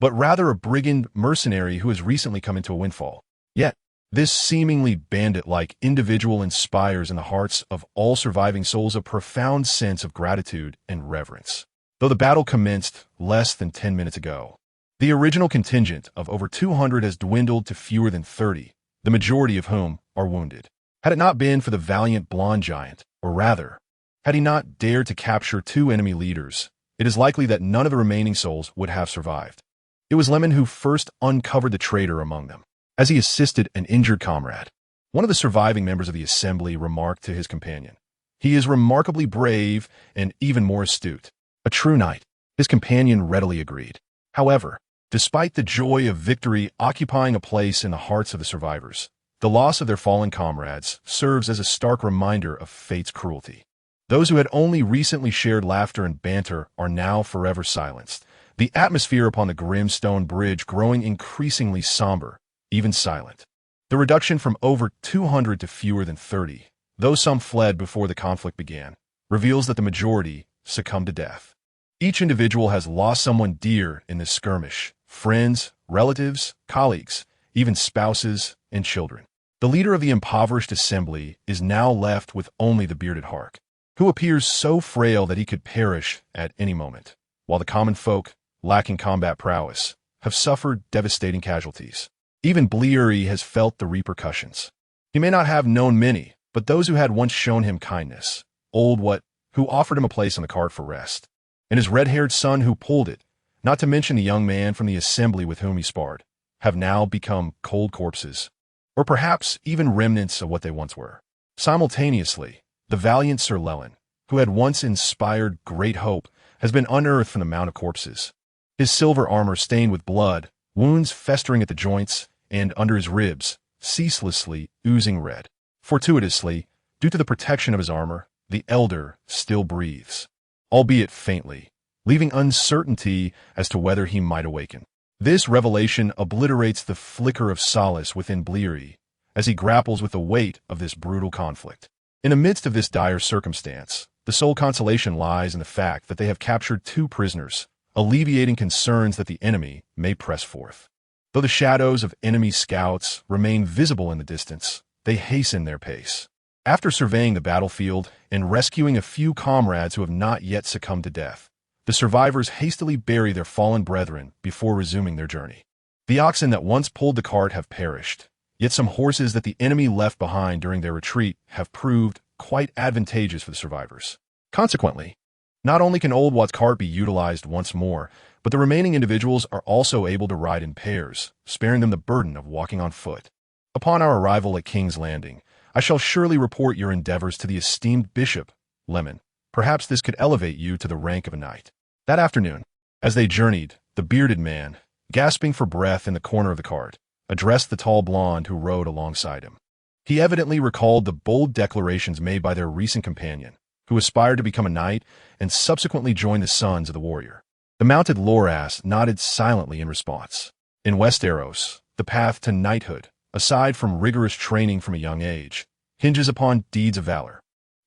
but rather a brigand mercenary who has recently come into a windfall. Yet, this seemingly bandit-like individual inspires in the hearts of all surviving souls a profound sense of gratitude and reverence. Though the battle commenced less than 10 minutes ago, the original contingent of over 200 has dwindled to fewer than 30, the majority of whom are wounded. Had it not been for the valiant blonde giant, or rather, had he not dared to capture 2 enemy leaders, it is likely that none of the remaining souls would have survived. It was Lemon who first uncovered the traitor among them. As he assisted an injured comrade, one of the surviving members of the assembly remarked to his companion, "He is remarkably brave and even more astute. A true knight," his companion readily agreed. However, despite the joy of victory occupying a place in the hearts of the survivors, the loss of their fallen comrades serves as a stark reminder of fate's cruelty. Those who had only recently shared laughter and banter are now forever silenced, the atmosphere upon the grim stone bridge growing increasingly somber, even silent. The reduction from over 200 to fewer than 30, though some fled before the conflict began, reveals that the majority succumbed to death. Each individual has lost someone dear in this skirmish: friends, relatives, colleagues, even spouses and children. The leader of the impoverished assembly is now left with only the bearded Hark, who appears so frail that he could perish at any moment, while the common folk, lacking combat prowess, have suffered devastating casualties. Even Bleary has felt the repercussions. He may not have known many, but those who had once shown him kindness, old what, who offered him a place on the cart for rest, and his red-haired son who pulled it, not to mention the young man from the assembly with whom he sparred, have now become cold corpses, or perhaps even remnants of what they once were. Simultaneously, the valiant Sir Llewellyn, who had once inspired great hope, has been unearthed from the mound of corpses. His silver armor stained with blood, wounds festering at the joints, and under his ribs, ceaselessly oozing red. Fortuitously, due to the protection of his armor, the elder still breathes, albeit faintly, leaving uncertainty as to whether he might awaken. This revelation obliterates the flicker of solace within Bleary as he grapples with the weight of this brutal conflict. In the midst of this dire circumstance, the sole consolation lies in the fact that they have captured 2 prisoners, alleviating concerns that the enemy may press forth. Though the shadows of enemy scouts remain visible in the distance, they hasten their pace. After surveying the battlefield and rescuing a few comrades who have not yet succumbed to death, the survivors hastily bury their fallen brethren before resuming their journey. The oxen that once pulled the cart have perished, yet some horses that the enemy left behind during their retreat have proved quite advantageous for the survivors. Consequently, not only can Old Wat's cart be utilized once more, but the remaining individuals are also able to ride in pairs, sparing them the burden of walking on foot. Upon our arrival at King's Landing, I shall surely report your endeavors to the esteemed Bishop, Lemon. Perhaps this could elevate you to the rank of a knight. That afternoon, as they journeyed, the bearded man, gasping for breath in the corner of the cart, addressed the tall blonde who rode alongside him. He evidently recalled the bold declarations made by their recent companion, who aspired to become a knight and subsequently joined the Sons of the Warrior. The mounted Loras nodded silently in response. In Westeros, the path to knighthood, aside from rigorous training from a young age, hinges upon deeds of valor,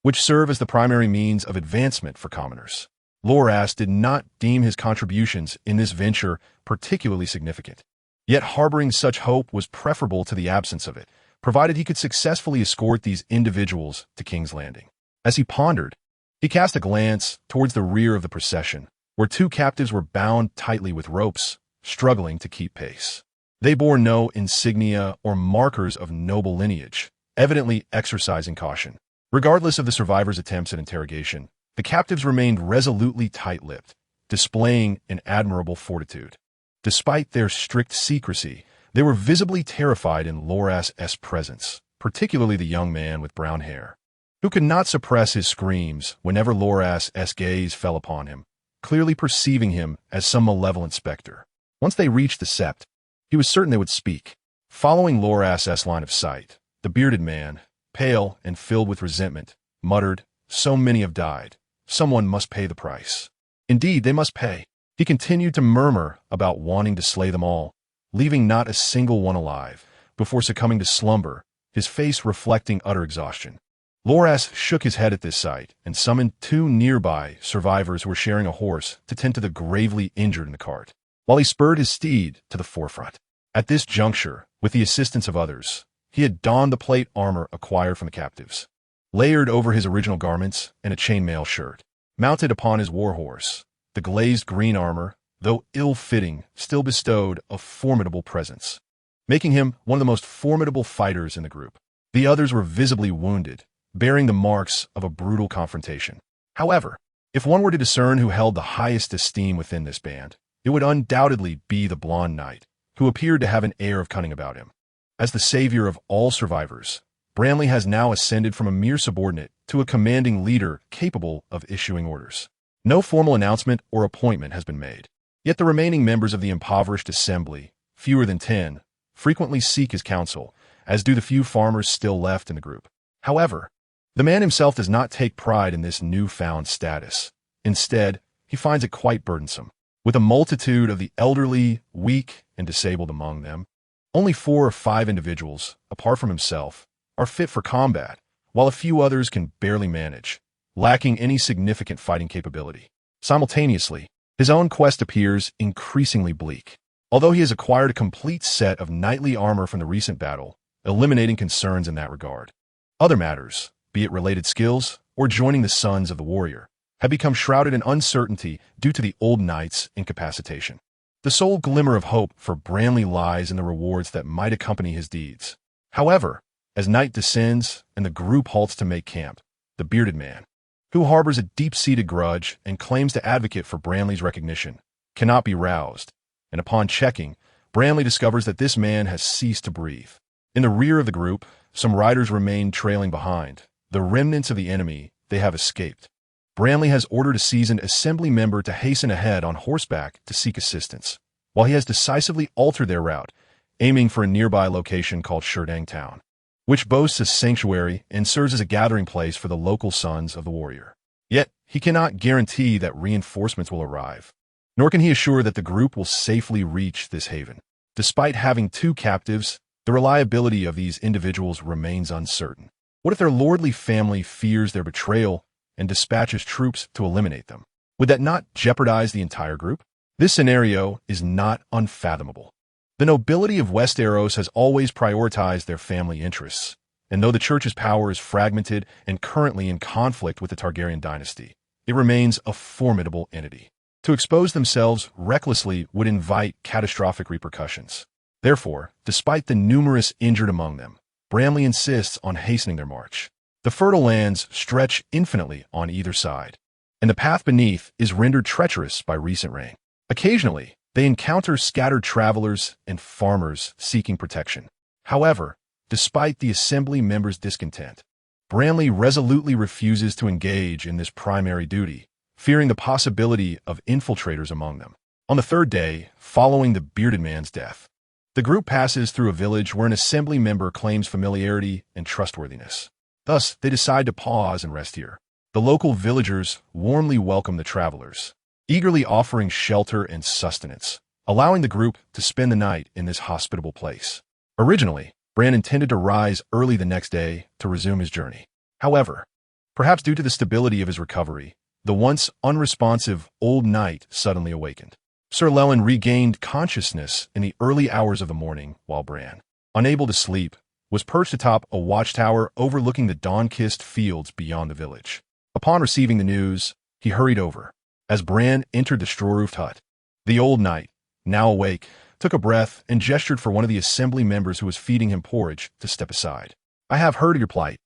which serve as the primary means of advancement for commoners. Loras did not deem his contributions in this venture particularly significant, yet harboring such hope was preferable to the absence of it, provided he could successfully escort these individuals to King's Landing. As he pondered, he cast a glance towards the rear of the procession, where 2 captives were bound tightly with ropes, struggling to keep pace. They bore no insignia or markers of noble lineage, evidently exercising caution. Regardless of the survivors' attempts at interrogation, The captives remained resolutely tight-lipped, displaying an admirable fortitude. Despite their strict secrecy, they were visibly terrified in Loras's presence, particularly the young man with brown hair, who could not suppress his screams whenever Loras's gaze fell upon him, clearly perceiving him as some malevolent specter. Once they reached the sept, he was certain they would speak. Following Loras's line of sight, the bearded man, pale and filled with resentment, muttered, "So many have died. Someone must pay the price." Indeed, they must pay. He continued to murmur about wanting to slay them all, leaving not a single one alive, before succumbing to slumber, his face reflecting utter exhaustion. Loras shook his head at this sight and summoned two nearby survivors who were sharing a horse to tend to the gravely injured in the cart, while he spurred his steed to the forefront. At this juncture, with the assistance of others, he had donned the plate armor acquired from the captives, layered over his original garments and a chainmail shirt. Mounted upon his warhorse, the glazed green armor, though ill-fitting, still bestowed a formidable presence, making him one of the most formidable fighters in the group. The others were visibly wounded, bearing the marks of a brutal confrontation. However, if one were to discern who held the highest esteem within this band, it would undoubtedly be the blond knight, who appeared to have an air of cunning about him. As the savior of all survivors, Renly has now ascended from a mere subordinate to a commanding leader capable of issuing orders. No formal announcement or appointment has been made. Yet the remaining members of the impoverished assembly, fewer than 10, frequently seek his counsel, as do the few farmers still left in the group. However, the man himself does not take pride in this newfound status. Instead, he finds it quite burdensome. With a multitude of the elderly, weak, and disabled among them, only 4 or 5 individuals, apart from himself, are fit for combat, while a few others can barely manage, lacking any significant fighting capability. Simultaneously, his own quest appears increasingly bleak. Although he has acquired a complete set of knightly armor from the recent battle, eliminating concerns in that regard, other matters, be it related skills or joining the sons of the warrior, have become shrouded in uncertainty due to the old knight's incapacitation. The sole glimmer of hope for Renly lies in the rewards that might accompany his deeds. However, as night descends and the group halts to make camp, the bearded man, who harbors a deep-seated grudge and claims to advocate for Renly's recognition, cannot be roused, and upon checking, Renly discovers that this man has ceased to breathe. In the rear of the group, some riders remain trailing behind. The remnants of the enemy, they have escaped. Renly has ordered a seasoned assembly member to hasten ahead on horseback to seek assistance, while he has decisively altered their route, aiming for a nearby location called Sherdang Town, which boasts a sanctuary and serves as a gathering place for the local sons of the warrior. Yet, he cannot guarantee that reinforcements will arrive, nor can he assure that the group will safely reach this haven. Despite having 2 captives, the reliability of these individuals remains uncertain. What if their lordly family fears their betrayal and dispatches troops to eliminate them? Would that not jeopardize the entire group? This scenario is not unfathomable. The nobility of Westeros has always prioritized their family interests, and though the church's power is fragmented and currently in conflict with the Targaryen dynasty, it remains a formidable entity. To expose themselves recklessly would invite catastrophic repercussions. Therefore, despite the numerous injured among them, Renly insists on hastening their march. The fertile lands stretch infinitely on either side, and the path beneath is rendered treacherous by recent rain. Occasionally, they encounter scattered travelers and farmers seeking protection. However, despite the assembly members' discontent, Renly resolutely refuses to engage in this primary duty, fearing the possibility of infiltrators among them. On the 3rd day, following the bearded man's death, the group passes through a village where an assembly member claims familiarity and trustworthiness. Thus, they decide to pause and rest here. The local villagers warmly welcome the travelers, eagerly offering shelter and sustenance, allowing the group to spend the night in this hospitable place. Originally, Bran intended to rise early the next day to resume his journey. However, perhaps due to the stability of his recovery, the once unresponsive old knight suddenly awakened. Sir Lelyn regained consciousness in the early hours of the morning while Bran, unable to sleep, was perched atop a watchtower overlooking the dawn-kissed fields beyond the village. Upon receiving the news, he hurried over. As Bran entered the straw-roofed hut, the old knight, now awake, took a breath and gestured for one of the assembly members who was feeding him porridge to step aside. "I have heard of your plight,"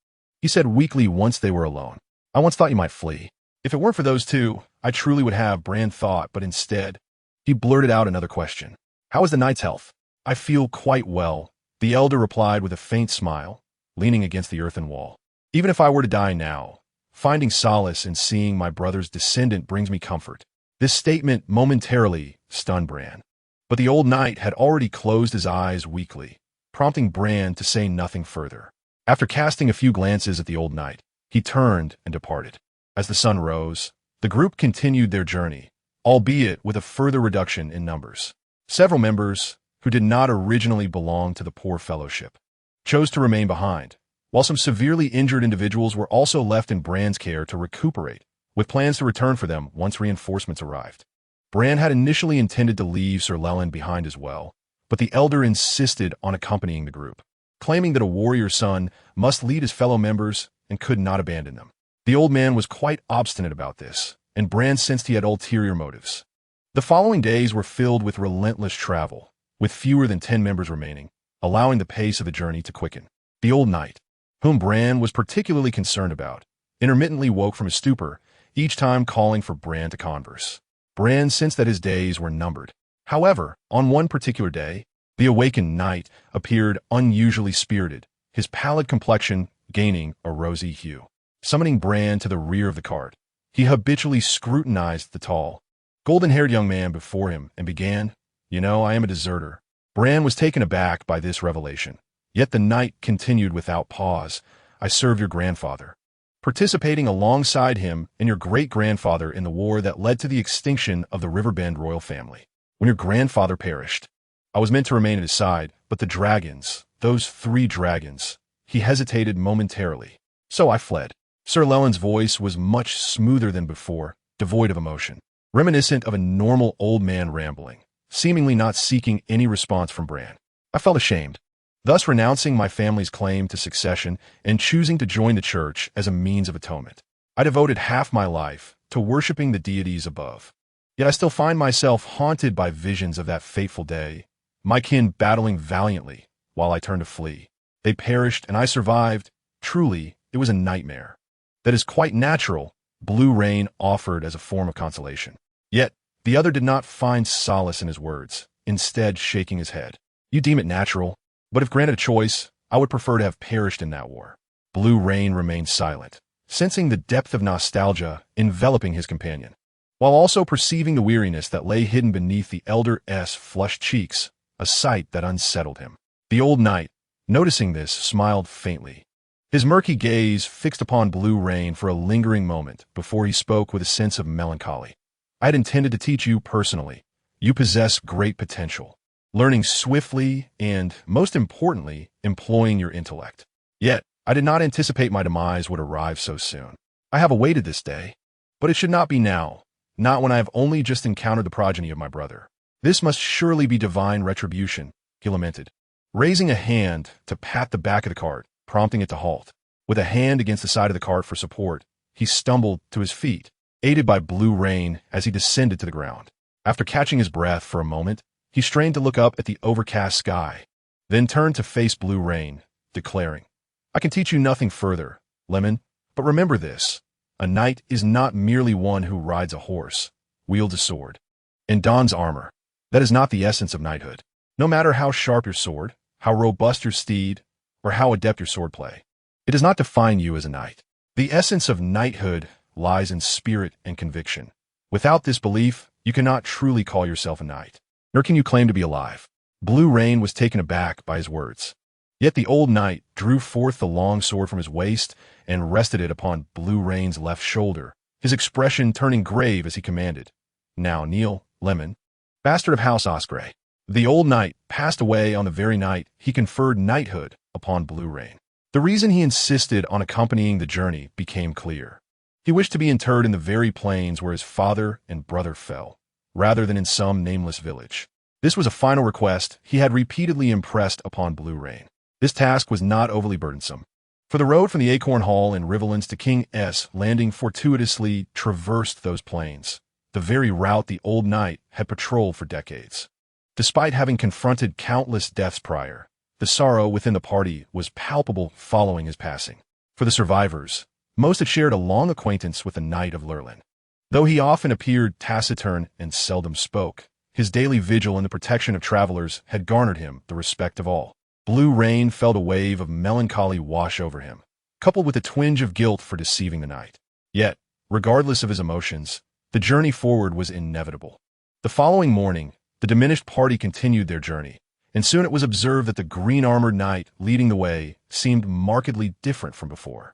he said weakly once they were alone. "I once thought you might flee. If it weren't for those two, I truly would have, Bran thought, but instead, he blurted out another question. How is the knight's health? I feel quite well, the elder replied with a faint smile, leaning against the earthen wall. Even if I were to die now, finding solace in seeing my brother's descendant brings me comfort. This statement momentarily stunned Bran, but the old knight had already closed his eyes weakly, prompting Bran to say nothing further. After casting a few glances at the old knight, he turned and departed. As the sun rose, the group continued their journey, albeit with a further reduction in numbers. Several members, who did not originally belong to the poor fellowship, chose to remain behind, while some severely injured individuals were also left in Bran's care to recuperate, with plans to return for them once reinforcements arrived. Bran had initially intended to leave Sir Lelyn behind as well, but the elder insisted on accompanying the group, claiming that a warrior's son must lead his fellow members and could not abandon them. The old man was quite obstinate about this, and Bran sensed he had ulterior motives. The following days were filled with relentless travel, with fewer than 10 members remaining, allowing the pace of the journey to quicken. The old knight, whom Bran was particularly concerned about, intermittently woke from his stupor, each time calling for Bran to converse. Bran sensed that his days were numbered. However, on one particular day, the awakened knight appeared unusually spirited, his pallid complexion gaining a rosy hue. Summoning Bran to the rear of the cart, he habitually scrutinized the tall, golden-haired young man before him and began, I am a deserter. Bran was taken aback by this revelation, yet the knight continued without pause, I served your grandfather, participating alongside him and your great-grandfather in the war that led to the extinction of the Riverbend royal family. When your grandfather perished, I was meant to remain at his side, but the dragons, those 3 dragons, he hesitated momentarily. So I fled. Sir Lelyn's voice was much smoother than before, devoid of emotion, reminiscent of a normal old man rambling, seemingly not seeking any response from Bran. I felt ashamed, thus renouncing my family's claim to succession and choosing to join the church as a means of atonement. I devoted half my life to worshiping the deities above. Yet I still find myself haunted by visions of that fateful day, my kin battling valiantly while I turned to flee. They perished and I survived. Truly, it was a nightmare. That is quite natural, Blue Rain offered as a form of consolation. Yet, the other did not find solace in his words, instead shaking his head. You deem it natural, but if granted a choice, I would prefer to have perished in that war. Blue Rain remained silent, sensing the depth of nostalgia enveloping his companion, while also perceiving the weariness that lay hidden beneath the elder's flushed cheeks, a sight that unsettled him. The old knight, noticing this, smiled faintly, his murky gaze fixed upon Blue Rain for a lingering moment before he spoke with a sense of melancholy. I had intended to teach you personally. You possess great potential, learning swiftly and, most importantly, employing your intellect. Yet, I did not anticipate my demise would arrive so soon. I have awaited this day, but it should not be now, not when I have only just encountered the progeny of my brother. This must surely be divine retribution, he lamented, raising a hand to pat the back of the cart, prompting it to halt. With a hand against the side of the cart for support, he stumbled to his feet, aided by Blue Rain as he descended to the ground. After catching his breath for a moment, he strained to look up at the overcast sky, then turned to face Blue Rain, declaring, I can teach you nothing further, Lemon, but remember this. A knight is not merely one who rides a horse, wields a sword, and dons armor. That is not the essence of knighthood. No matter how sharp your sword, how robust your steed, or how adept your swordplay, it does not define you as a knight. The essence of knighthood lies in spirit and conviction. Without this belief, you cannot truly call yourself a knight, nor can you claim to be alive. Blue Rain was taken aback by his words. Yet the old knight drew forth the long sword from his waist and rested it upon Blue Rain's left shoulder, his expression turning grave as he commanded, Now kneel, Lemon, bastard of House Osgrey. The old knight passed away on the very night he conferred knighthood upon Blue Rain. The reason he insisted on accompanying the journey became clear. He wished to be interred in the very plains where his father and brother fell, rather than in some nameless village. This was a final request he had repeatedly impressed upon Blue Rain. This task was not overly burdensome, for the road from the Acorn Hall in Riverlands to King's Landing fortuitously traversed those plains, the very route the old knight had patrolled for decades. Despite having confronted countless deaths prior, the sorrow within the party was palpable following his passing. For the survivors, Most had shared a long acquaintance with the Knight of Lurlin. Though he often appeared taciturn and seldom spoke, his daily vigil in the protection of travelers had garnered him the respect of all. Blue rain felt a wave of melancholy wash over him, coupled with a twinge of guilt for deceiving the knight. Yet, regardless of his emotions, the journey forward was inevitable. The following morning, the diminished party continued their journey, and soon it was observed that the green-armored knight leading the way seemed markedly different from before.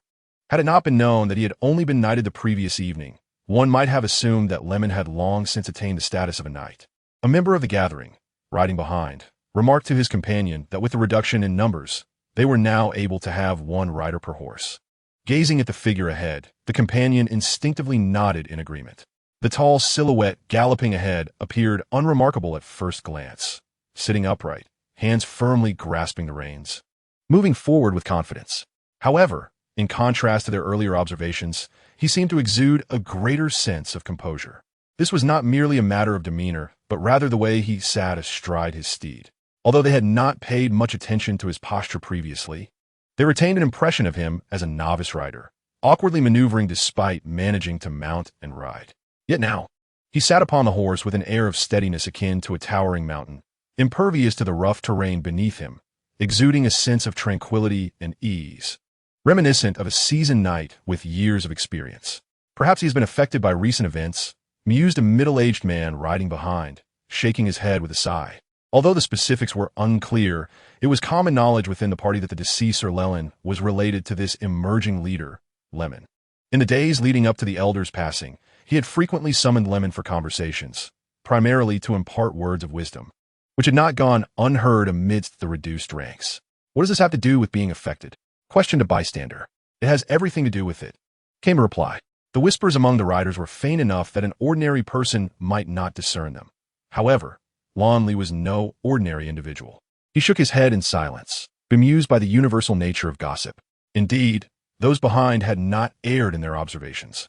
Had it not been known that he had only been knighted the previous evening, one might have assumed that Lemon had long since attained the status of a knight. A member of the gathering, riding behind, remarked to his companion that with the reduction in numbers, they were now able to have one rider per horse. Gazing at the figure ahead, the companion instinctively nodded in agreement. The tall silhouette galloping ahead appeared unremarkable at first glance, sitting upright, hands firmly grasping the reins, moving forward with confidence. However, in contrast to their earlier observations, he seemed to exude a greater sense of composure. This was not merely a matter of demeanor, but rather the way he sat astride his steed. Although they had not paid much attention to his posture previously, they retained an impression of him as a novice rider, awkwardly maneuvering despite managing to mount and ride. Yet now, he sat upon the horse with an air of steadiness akin to a towering mountain, impervious to the rough terrain beneath him, exuding a sense of tranquility and ease, reminiscent of a seasoned knight with years of experience. Perhaps he has been affected by recent events, mused a middle-aged man riding behind, shaking his head with a sigh. Although the specifics were unclear, it was common knowledge within the party that the deceased Sir Lelyn was related to this emerging leader, Lemon. In the days leading up to the Elder's passing, he had frequently summoned Lemon for conversations, primarily to impart words of wisdom, which had not gone unheard amidst the reduced ranks. What does this have to do with being affected? Questioned a bystander. It has everything to do with it, came a reply. The whispers among the riders were faint enough that an ordinary person might not discern them. However, Renly was no ordinary individual. He shook his head in silence, bemused by the universal nature of gossip. Indeed, those behind had not erred in their observations.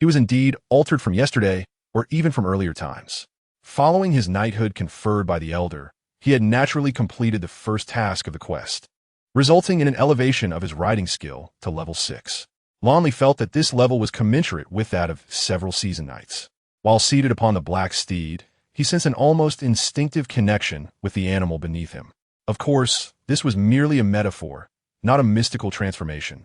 He was indeed altered from yesterday, or even from earlier times. Following his knighthood conferred by the Elder, he had naturally completed the first task of the quest, resulting in an elevation of his riding skill to level 6. Renly felt that this level was commensurate with that of several seasoned knights. While seated upon the black steed, he sensed an almost instinctive connection with the animal beneath him. Of course, this was merely a metaphor, not a mystical transformation.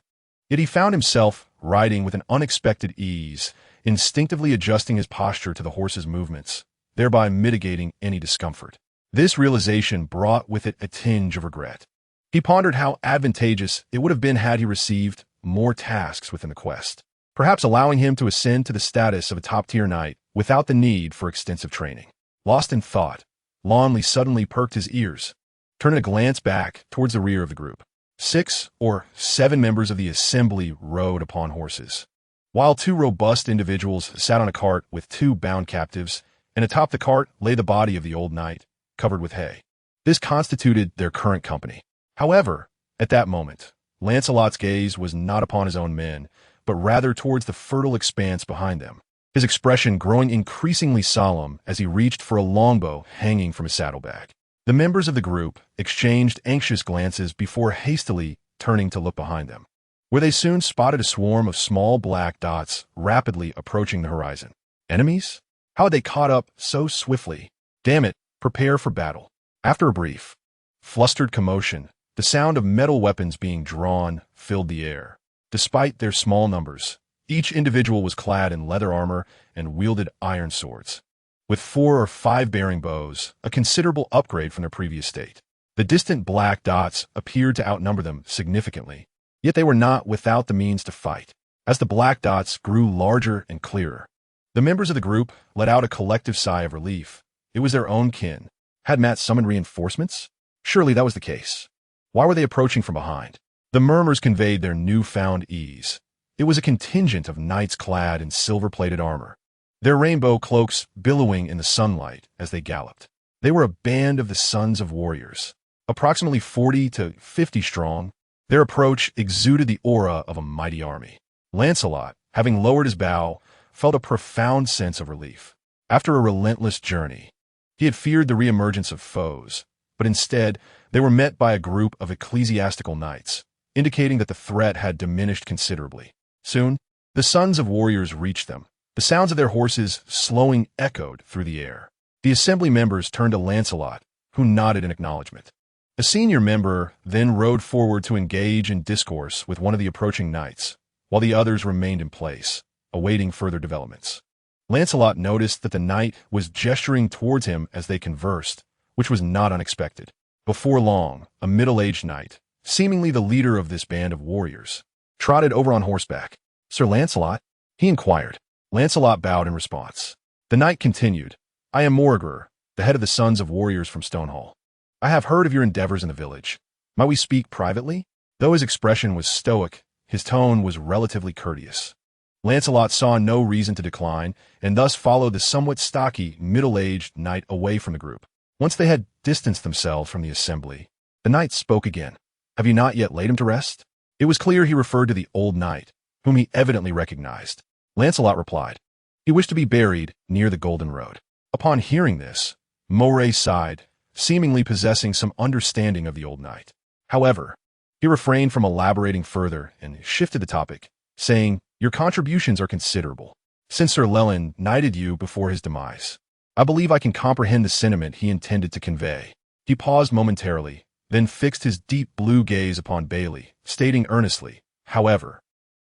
Yet he found himself riding with an unexpected ease, instinctively adjusting his posture to the horse's movements, thereby mitigating any discomfort. This realization brought with it a tinge of regret. He pondered how advantageous it would have been had he received more tasks within the quest, perhaps allowing him to ascend to the status of a top-tier knight without the need for extensive training. Lost in thought, Renly suddenly perked his ears, turning a glance back towards the rear of the group. 6 or 7 members of the assembly rode upon horses, while 2 robust individuals sat on a cart with 2 bound captives, and atop the cart lay the body of the old knight, covered with hay. This constituted their current company. However, at that moment, Lancelot's gaze was not upon his own men, but rather towards the fertile expanse behind them, his expression growing increasingly solemn as he reached for a longbow hanging from his saddlebag. The members of the group exchanged anxious glances before hastily turning to look behind them, where they soon spotted a swarm of small black dots rapidly approaching the horizon. Enemies? How had they caught up so swiftly? Damn it, prepare for battle. After a brief, flustered commotion, the sound of metal weapons being drawn filled the air. Despite their small numbers, each individual was clad in leather armor and wielded iron swords, with 4 or 5 bearing bows, a considerable upgrade from their previous state. The distant black dots appeared to outnumber them significantly, yet they were not without the means to fight. As the black dots grew larger and clearer, the members of the group let out a collective sigh of relief. It was their own kin. Had Matt summoned reinforcements? Surely that was the case. Why were they approaching from behind? The murmurs conveyed their newfound ease. It was a contingent of knights clad in silver-plated armor, their rainbow cloaks billowing in the sunlight as they galloped. They were a band of the Sons of Warriors, approximately 40 to 50 strong. Their approach exuded the aura of a mighty army. Lancelot, having lowered his bow, felt a profound sense of relief. After a relentless journey, he had feared the reemergence of foes, but instead they were met by a group of ecclesiastical knights, indicating that the threat had diminished considerably. Soon, the sons of warriors reached them. The sounds of their horses slowing echoed through the air. The assembly members turned to Lancelot, who nodded in acknowledgement. A senior member then rode forward to engage in discourse with one of the approaching knights, while the others remained in place, awaiting further developments. Lancelot noticed that the knight was gesturing towards him as they conversed, which was not unexpected. Before long, a middle-aged knight, seemingly the leader of this band of warriors, trotted over on horseback. "Sir Lancelot?" he inquired. Lancelot bowed in response. The knight continued, "I am Morgrer, the head of the Sons of Warriors from Stonehall. I have heard of your endeavors in the village. Might we speak privately?" Though his expression was stoic, his tone was relatively courteous. Lancelot saw no reason to decline, and thus followed the somewhat stocky, middle-aged knight away from the group. Once they had distanced themselves from the assembly, the knight spoke again. "Have you not yet laid him to rest?" It was clear he referred to the old knight, whom he evidently recognized. Lancelot replied, "He wished to be buried near the Golden Road." Upon hearing this, Moray sighed, seemingly possessing some understanding of the old knight. However, he refrained from elaborating further and shifted the topic, saying, "Your contributions are considerable. Since Sir Leland knighted you before his demise, I believe I can comprehend the sentiment he intended to convey." He paused momentarily, then fixed his deep blue gaze upon Bailey, stating earnestly, "However,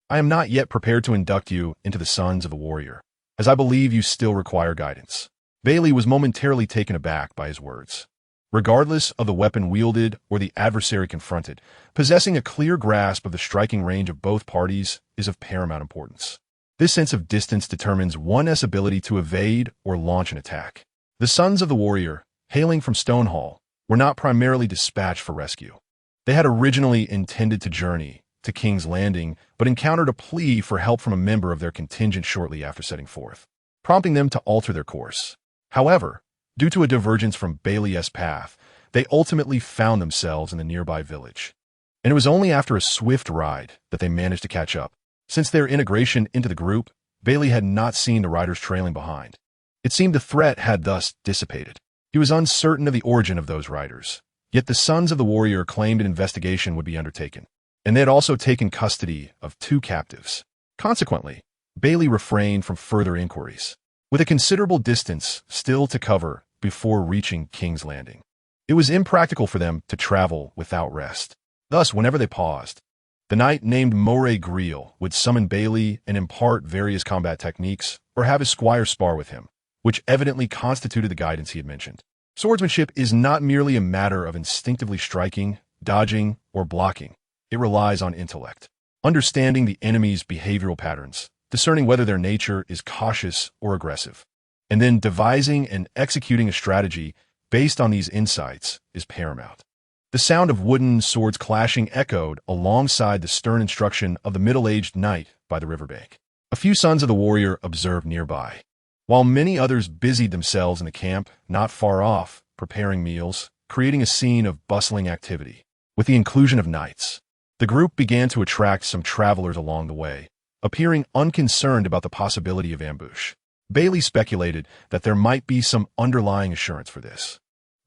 I am not yet prepared to induct you into the Sons of the Warrior, as I believe you still require guidance." Bailey was momentarily taken aback by his words. Regardless of the weapon wielded or the adversary confronted, possessing a clear grasp of the striking range of both parties is of paramount importance. This sense of distance determines one's ability to evade or launch an attack. The Sons of the Warrior, hailing from Stonehall, were not primarily dispatched for rescue. They had originally intended to journey to King's Landing, but encountered a plea for help from a member of their contingent shortly after setting forth, prompting them to alter their course. However, due to a divergence from Bailey's path, they ultimately found themselves in the nearby village. And it was only after a swift ride that they managed to catch up. Since their integration into the group, Bailey had not seen the riders trailing behind. It seemed the threat had thus dissipated. He was uncertain of the origin of those riders, yet the Sons of the Warrior claimed an investigation would be undertaken, and they had also taken custody of 2 captives. Consequently, Bailey refrained from further inquiries, with a considerable distance still to cover before reaching King's Landing. It was impractical for them to travel without rest. Thus, whenever they paused, the knight named Moray Greel would summon Bailey and impart various combat techniques, or have his squire spar with him, which evidently constituted the guidance he had mentioned. Swordsmanship is not merely a matter of instinctively striking, dodging, or blocking. It relies on intellect, understanding the enemy's behavioral patterns, discerning whether their nature is cautious or aggressive, and then devising and executing a strategy based on these insights is paramount. The sound of wooden swords clashing echoed alongside the stern instruction of the middle-aged knight by the riverbank. A few Sons of the Warrior observed nearby, while many others busied themselves in the camp not far off, preparing meals, creating a scene of bustling activity. With the inclusion of knights, the group began to attract some travelers along the way, appearing unconcerned about the possibility of ambush. Bailey speculated that there might be some underlying assurance for this.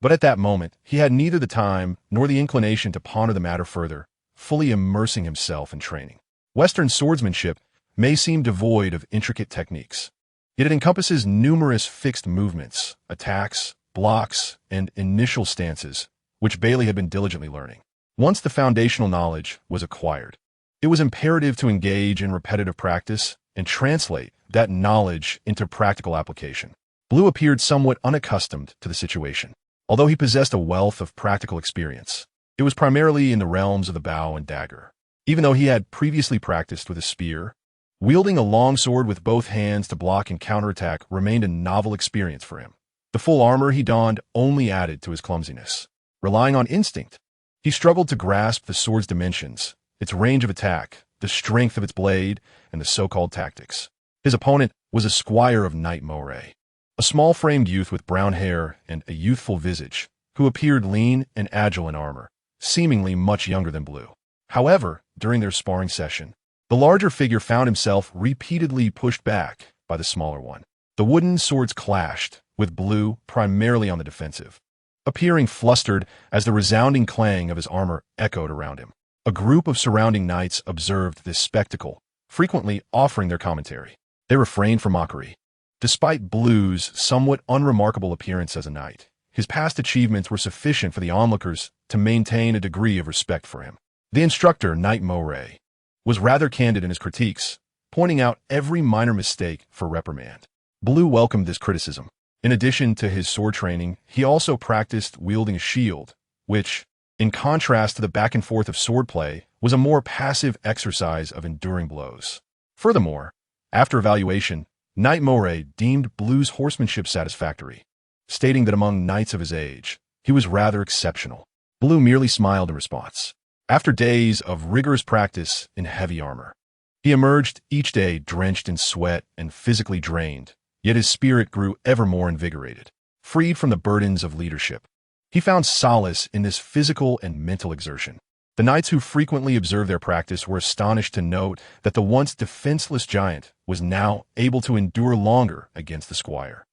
But at that moment, he had neither the time nor the inclination to ponder the matter further, fully immersing himself in training. Western swordsmanship may seem devoid of intricate techniques, yet it encompasses numerous fixed movements, attacks, blocks, and initial stances, which Bailey had been diligently learning. Once the foundational knowledge was acquired, it was imperative to engage in repetitive practice and translate that knowledge into practical application. Blue appeared somewhat unaccustomed to the situation. Although he possessed a wealth of practical experience, it was primarily in the realms of the bow and dagger. Even though he had previously practiced with a spear, wielding a long sword with both hands to block and counterattack remained a novel experience for him. The full armor he donned only added to his clumsiness. Relying on instinct, he struggled to grasp the sword's dimensions, its range of attack, the strength of its blade, and the so-called tactics. His opponent was a squire of Knight Moray, a small-framed youth with brown hair and a youthful visage, who appeared lean and agile in armor, seemingly much younger than Blue. However, during their sparring session, the larger figure found himself repeatedly pushed back by the smaller one. The wooden swords clashed, with Blue primarily on the defensive, appearing flustered as the resounding clang of his armor echoed around him. A group of surrounding knights observed this spectacle, frequently offering their commentary. They refrained from mockery. Despite Blue's somewhat unremarkable appearance as a knight, his past achievements were sufficient for the onlookers to maintain a degree of respect for him. The instructor, Knight Moray, was rather candid in his critiques, pointing out every minor mistake for reprimand. Blue welcomed this criticism. In addition to his sword training, he also practiced wielding a shield, which, in contrast to the back and forth of swordplay, was a more passive exercise of enduring blows. Furthermore, after evaluation, Knight Moray deemed Blue's horsemanship satisfactory, stating that among knights of his age, he was rather exceptional. Blue merely smiled in response. After days of rigorous practice in heavy armor, he emerged each day drenched in sweat and physically drained, yet his spirit grew ever more invigorated. Freed from the burdens of leadership, he found solace in this physical and mental exertion. The knights who frequently observed their practice were astonished to note that the once defenseless giant was now able to endure longer against the squire,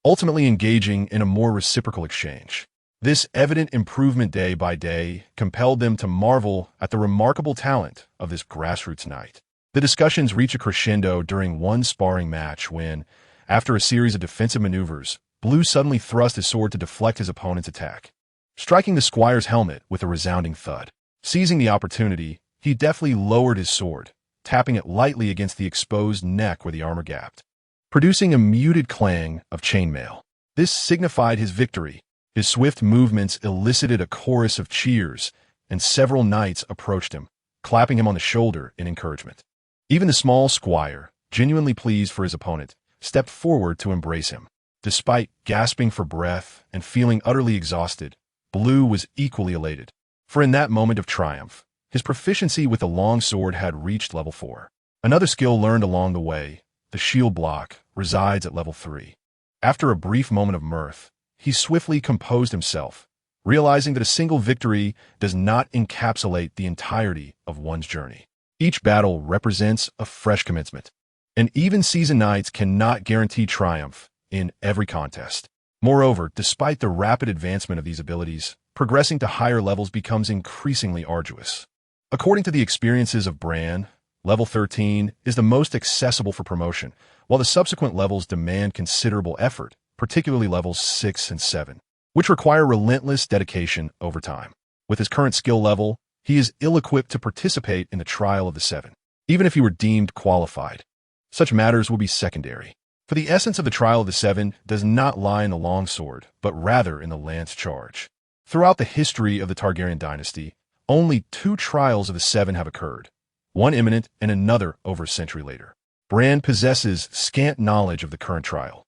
ultimately engaging in a more reciprocal exchange. This evident improvement day by day compelled them to marvel at the remarkable talent of this grassroots knight. The discussions reach a crescendo during one sparring match when, after a series of defensive maneuvers, Blue suddenly thrust his sword to deflect his opponent's attack, striking the squire's helmet with a resounding thud. Seizing the opportunity, he deftly lowered his sword, tapping it lightly against the exposed neck where the armor gapped, producing a muted clang of chainmail. This signified his victory. His swift movements elicited a chorus of cheers, and several knights approached him, clapping him on the shoulder in encouragement. Even the small squire, genuinely pleased for his opponent, stepped forward to embrace him. Despite gasping for breath and feeling utterly exhausted, Blue was equally elated. For in that moment of triumph, his proficiency with the long sword had reached level 4. Another skill learned along the way, the shield block, resides at level 3. After a brief moment of mirth, he swiftly composed himself, realizing that a single victory does not encapsulate the entirety of one's journey. Each battle represents a fresh commencement, and even seasoned knights cannot guarantee triumph in every contest. Moreover, despite the rapid advancement of these abilities, progressing to higher levels becomes increasingly arduous. According to the experiences of Bran, level 13 is the most accessible for promotion, while the subsequent levels demand considerable effort, particularly levels 6 and 7, which require relentless dedication over time. With his current skill level, he is ill-equipped to participate in the trial of the 7. Even if he were deemed qualified, such matters will be secondary. For the essence of the trial of the 7 does not lie in the longsword, but rather in the lance charge. Throughout the history of the Targaryen dynasty, only 2 trials of the 7 have occurred, one imminent and another over a century later. Bran possesses scant knowledge of the current trial,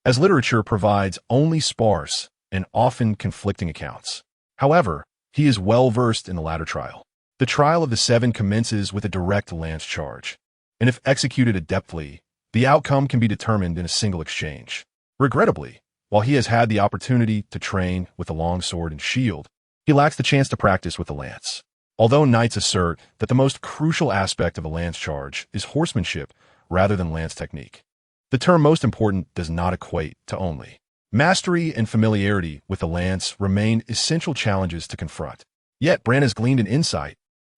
as literature provides only sparse and often conflicting accounts. However, he is well versed in the latter trial. The trial of the 7 commences with a direct lance charge, and if executed adeptly, the outcome can be determined in a single exchange. Regrettably, while he has had the opportunity to train with the long sword and shield, he lacks the chance to practice with the lance. Although knights assert that the most crucial aspect of a lance charge is horsemanship rather than lance technique, the term most important does not equate to only. Mastery and familiarity with the lance remain essential challenges to confront. Yet Bran has gleaned an insight,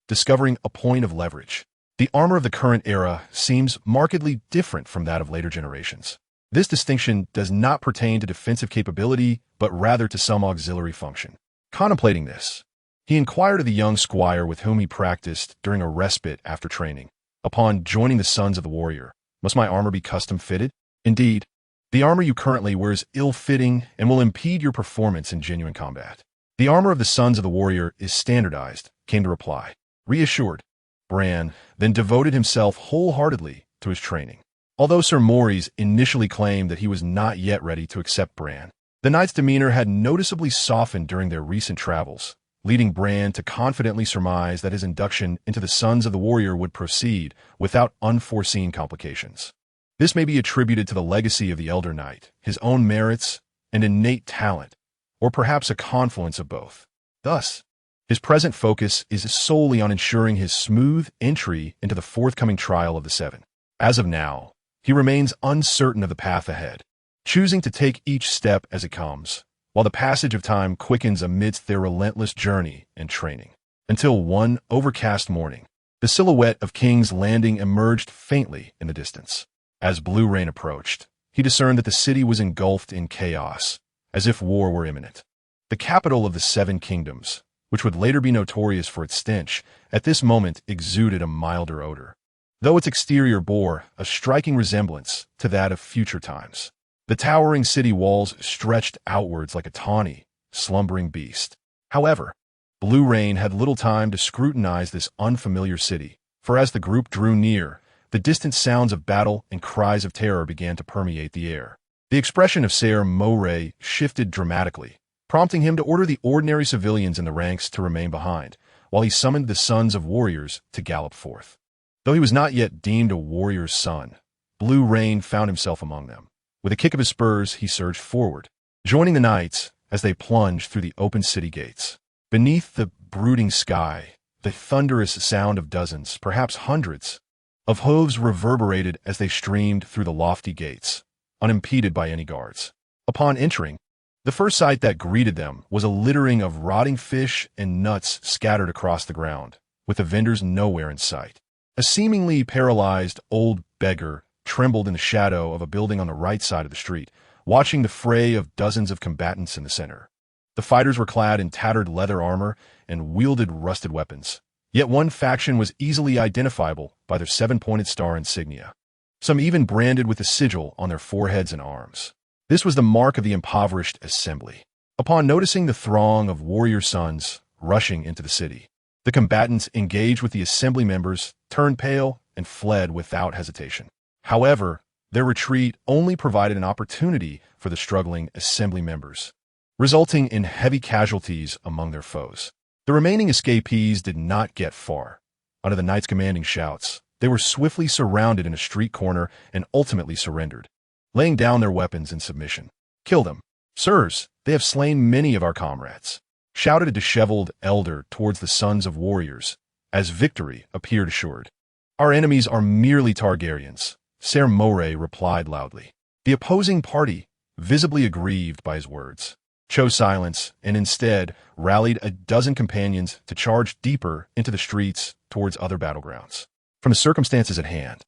discovering a point of leverage. The armor of the current era seems markedly different from that of later generations. This distinction does not pertain to defensive capability, but rather to some auxiliary function. Contemplating this, he inquired of the young squire with whom he practiced during a respite after training. Upon joining the Sons of the Warrior, must my armor be custom-fitted? Indeed, the armor you currently wear is ill-fitting and will impede your performance in genuine combat. The armor of the Sons of the Warrior is standardized, came the reply. Reassured, Bran then devoted himself wholeheartedly to his training. Although Sir Morris initially claimed that he was not yet ready to accept Bran, the knight's demeanor had noticeably softened during their recent travels, leading Bran to confidently surmise that his induction into the Sons of the Warrior would proceed without unforeseen complications. This may be attributed to the legacy of the Elder Knight, his own merits, and innate talent, or perhaps a confluence of both. Thus, his present focus is solely on ensuring his smooth entry into the forthcoming trial of the 7. As of now, he remains uncertain of the path ahead, choosing to take each step as it comes, while the passage of time quickens amidst their relentless journey and training. Until one overcast morning, The silhouette of King's Landing emerged faintly in the distance. As Blue Rain approached, he discerned that the city was engulfed in chaos, as if war were imminent. The capital of the Seven Kingdoms, which would later be notorious for its stench, at this moment exuded a milder odor, though its exterior bore a striking resemblance to that of future times. The towering city walls stretched outwards like a tawny, slumbering beast. However, Blue Rain had little time to scrutinize this unfamiliar city, for as the group drew near, the distant sounds of battle and cries of terror began to permeate the air. The expression of Ser Moray shifted dramatically, prompting him to order the ordinary civilians in the ranks to remain behind, while he summoned the sons of warriors to gallop forth. Though he was not yet deemed a warrior's son, Blue Rain found himself among them. With a kick of his spurs, he surged forward, joining the knights as they plunged through the open city gates. Beneath the brooding sky, the thunderous sound of dozens, perhaps hundreds, of hooves reverberated as they streamed through the lofty gates, unimpeded by any guards. Upon entering, the first sight that greeted them was a littering of rotting fish and nuts scattered across the ground, with the vendors nowhere in sight. A seemingly paralyzed old beggar trembled in the shadow of a building on the right side of the street, watching the fray of dozens of combatants in the center. The fighters were clad in tattered leather armor and wielded rusted weapons, yet one faction was easily identifiable by their seven-pointed star insignia, some even branded with a sigil on their foreheads and arms. This was the mark of the impoverished assembly. Upon noticing the throng of warrior sons rushing into the city, the combatants engaged with the assembly members, turned pale, and fled without hesitation. However, their retreat only provided an opportunity for the struggling assembly members, resulting in heavy casualties among their foes. The remaining escapees did not get far. Under the knights' commanding shouts, they were swiftly surrounded in a street corner and ultimately surrendered, laying down their weapons in submission. "Kill them, sirs, they have slain many of our comrades," shouted a disheveled elder towards the sons of warriors, as victory appeared assured. "Our enemies are merely Targaryens," Ser Moray replied loudly. The opposing party, visibly aggrieved by his words, chose silence and instead rallied a dozen companions to charge deeper into the streets towards other battlegrounds. From the circumstances at hand,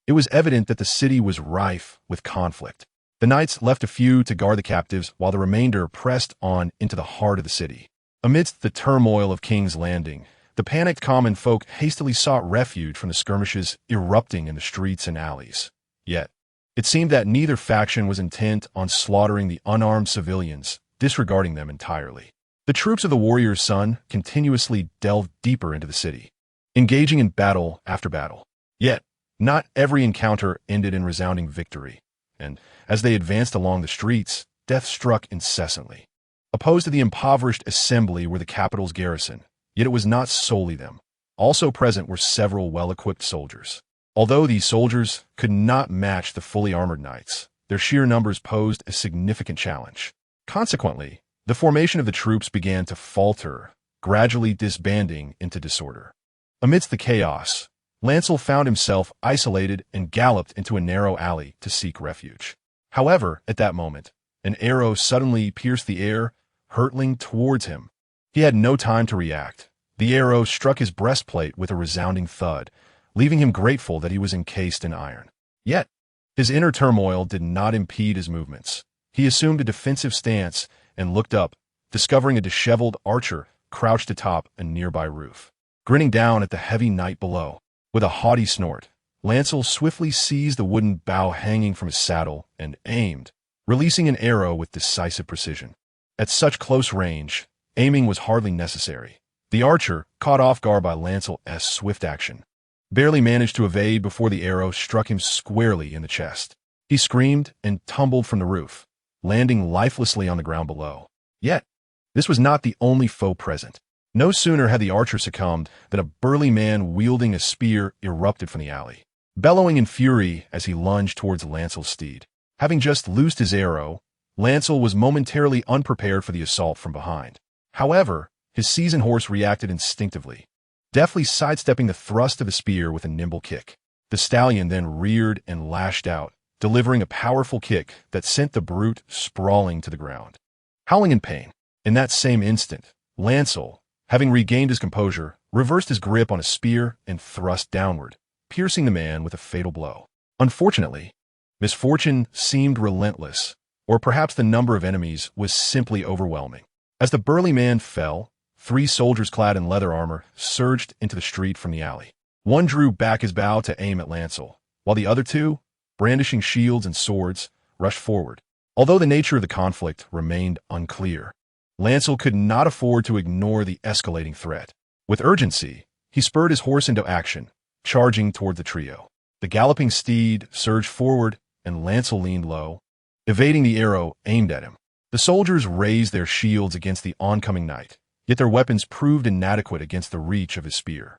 it was evident that the city was rife with conflict. The knights left a few to guard the captives while the remainder pressed on into the heart of the city. Amidst the turmoil of King's Landing, the panicked common folk hastily sought refuge from the skirmishes erupting in the streets and alleys. Yet, it seemed that neither faction was intent on slaughtering the unarmed civilians, disregarding them entirely. The troops of the warrior's son continuously delved deeper into the city, engaging in battle after battle. Yet, not every encounter ended in resounding victory, and as they advanced along the streets, death struck incessantly. Opposed to the impoverished assembly were the capital's garrison, yet it was not solely them. Also present were several well-equipped soldiers. Although these soldiers could not match the fully armored knights, their sheer numbers posed a significant challenge. Consequently, the formation of the troops began to falter, gradually disbanding into disorder. Amidst the chaos, Lancel found himself isolated and galloped into a narrow alley to seek refuge. However, at that moment, an arrow suddenly pierced the air, hurtling towards him. He had no time to react. The arrow struck his breastplate with a resounding thud, leaving him grateful that he was encased in iron. Yet, his inner turmoil did not impede his movements. He assumed a defensive stance and looked up, discovering a disheveled archer crouched atop a nearby roof, grinning down at the heavy knight below. With a haughty snort, Lancel swiftly seized the wooden bow hanging from his saddle and aimed, releasing an arrow with decisive precision. At such close range, aiming was hardly necessary. The archer, caught off guard by Lancel's swift action, barely managed to evade before the arrow struck him squarely in the chest. He screamed and tumbled from the roof, landing lifelessly on the ground below. Yet, this was not the only foe present. No sooner had the archer succumbed than a burly man wielding a spear erupted from the alley, bellowing in fury as he lunged towards Lancel's steed. Having just loosed his arrow, Lancel was momentarily unprepared for the assault from behind. However, his seasoned horse reacted instinctively, deftly sidestepping the thrust of the spear with a nimble kick. The stallion then reared and lashed out, delivering a powerful kick that sent the brute sprawling to the ground, howling in pain. In that same instant, Lancel, having regained his composure, reversed his grip on a spear and thrust downward, piercing the man with a fatal blow. Unfortunately, misfortune seemed relentless, or perhaps the number of enemies was simply overwhelming. As the burly man fell, 3 soldiers clad in leather armor surged into the street from the alley. One drew back his bow to aim at Lancel, while the other 2, brandishing shields and swords, rushed forward. Although the nature of the conflict remained unclear, Lancel could not afford to ignore the escalating threat. With urgency, he spurred his horse into action, charging toward the trio. The galloping steed surged forward, and Lancel leaned low, evading the arrow aimed at him. The soldiers raised their shields against the oncoming knight, yet their weapons proved inadequate against the reach of his spear.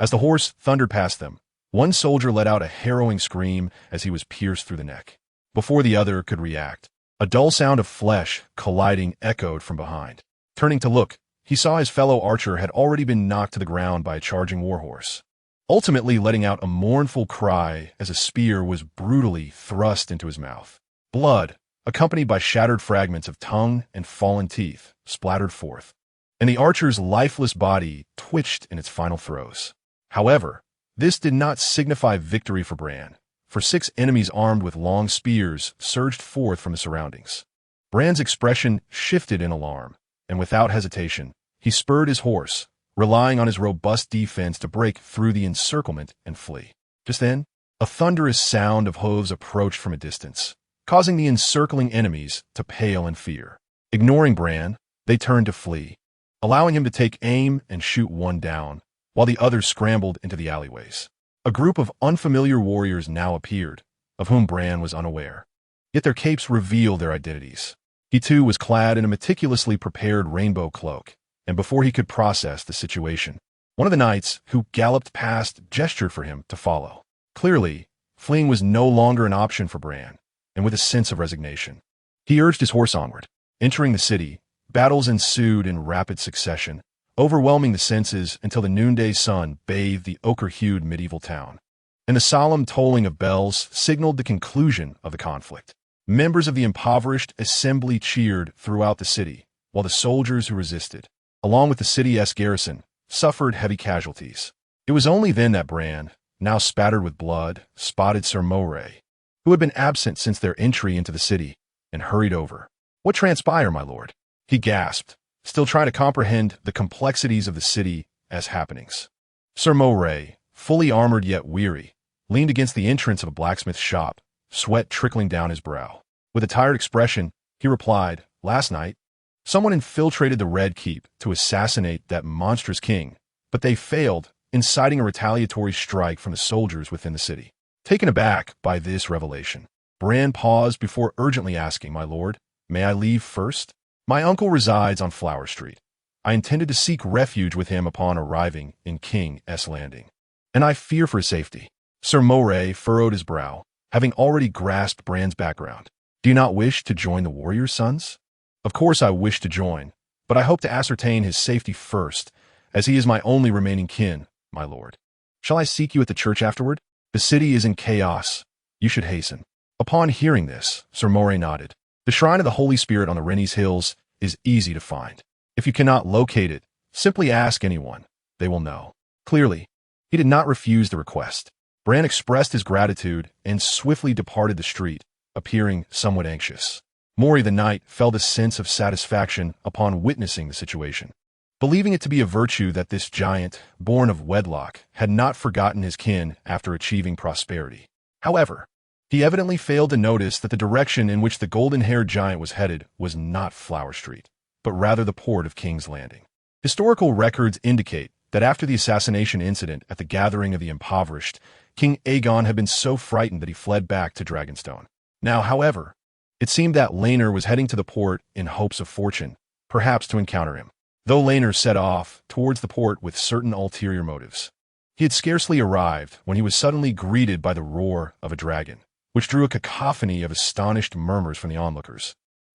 As the horse thundered past them, one soldier let out a harrowing scream as he was pierced through the neck. Before the other could react, a dull sound of flesh colliding echoed from behind. Turning to look, he saw his fellow archer had already been knocked to the ground by a charging warhorse, ultimately letting out a mournful cry as a spear was brutally thrust into his mouth. Blood, accompanied by shattered fragments of tongue and fallen teeth, splattered forth, and the archer's lifeless body twitched in its final throes. However, this did not signify victory for Bran, for 6 enemies armed with long spears surged forth from the surroundings. Bran's expression shifted in alarm, and without hesitation, he spurred his horse, relying on his robust defense to break through the encirclement and flee. Just then, a thunderous sound of hooves approached from a distance, causing the encircling enemies to pale in fear. Ignoring Bran, they turned to flee, allowing him to take aim and shoot one down, while the others scrambled into the alleyways. A group of unfamiliar warriors now appeared, of whom Bran was unaware. Yet their capes revealed their identities. He too was clad in a meticulously prepared rainbow cloak, and before he could process the situation, one of the knights who galloped past gestured for him to follow. Clearly, fleeing was no longer an option for Bran, and with a sense of resignation, he urged his horse onward. Entering the city, battles ensued in rapid succession, overwhelming the senses until the noonday sun bathed the ochre-hued medieval town, and the solemn tolling of bells signaled the conclusion of the conflict. Members of the impoverished assembly cheered throughout the city, while the soldiers who resisted, along with the city's garrison, suffered heavy casualties. It was only then that Bran, now spattered with blood, spotted Sir Moray, who had been absent since their entry into the city, and hurried over. "What transpired, my lord?" he gasped, still trying to comprehend the complexities of the city as happenings. Sir Moray, fully armored yet weary, leaned against the entrance of a blacksmith's shop, sweat trickling down his brow. With a tired expression, he replied, "Last night, someone infiltrated the Red Keep to assassinate that monstrous king, but they failed, inciting a retaliatory strike from the soldiers within the city." Taken aback by this revelation, Bran paused before urgently asking, "My lord, may I leave first? My uncle resides on Flower Street. I intended to seek refuge with him upon arriving in King's Landing, and I fear for his safety." Sir Moray furrowed his brow, having already grasped Bran's background. "Do you not wish to join the warriors, sons?" "Of course I wish to join, but I hope to ascertain his safety first, as he is my only remaining kin, my lord. Shall I seek you at the church afterward? The city is in chaos. You should hasten." Upon hearing this, Sir Moray nodded. The shrine of the Holy Spirit on the Renly's hills is easy to find. If you cannot locate it, simply ask anyone. They will know. Clearly, he did not refuse the request. Bran expressed his gratitude and swiftly departed the street, appearing somewhat anxious. Mori the knight felt a sense of satisfaction upon witnessing the situation, believing it to be a virtue that this giant, born of wedlock, had not forgotten his kin after achieving prosperity. However, he evidently failed to notice that the direction in which the golden-haired giant was headed was not Flower Street, but rather the port of King's Landing. Historical records indicate that after the assassination incident at the gathering of the impoverished, King Aegon had been so frightened that he fled back to Dragonstone. Now, however, it seemed that Laenor was heading to the port in hopes of fortune, perhaps to encounter him. Though Laenor set off towards the port with certain ulterior motives, he had scarcely arrived when he was suddenly greeted by the roar of a dragon, which drew a cacophony of astonished murmurs from the onlookers,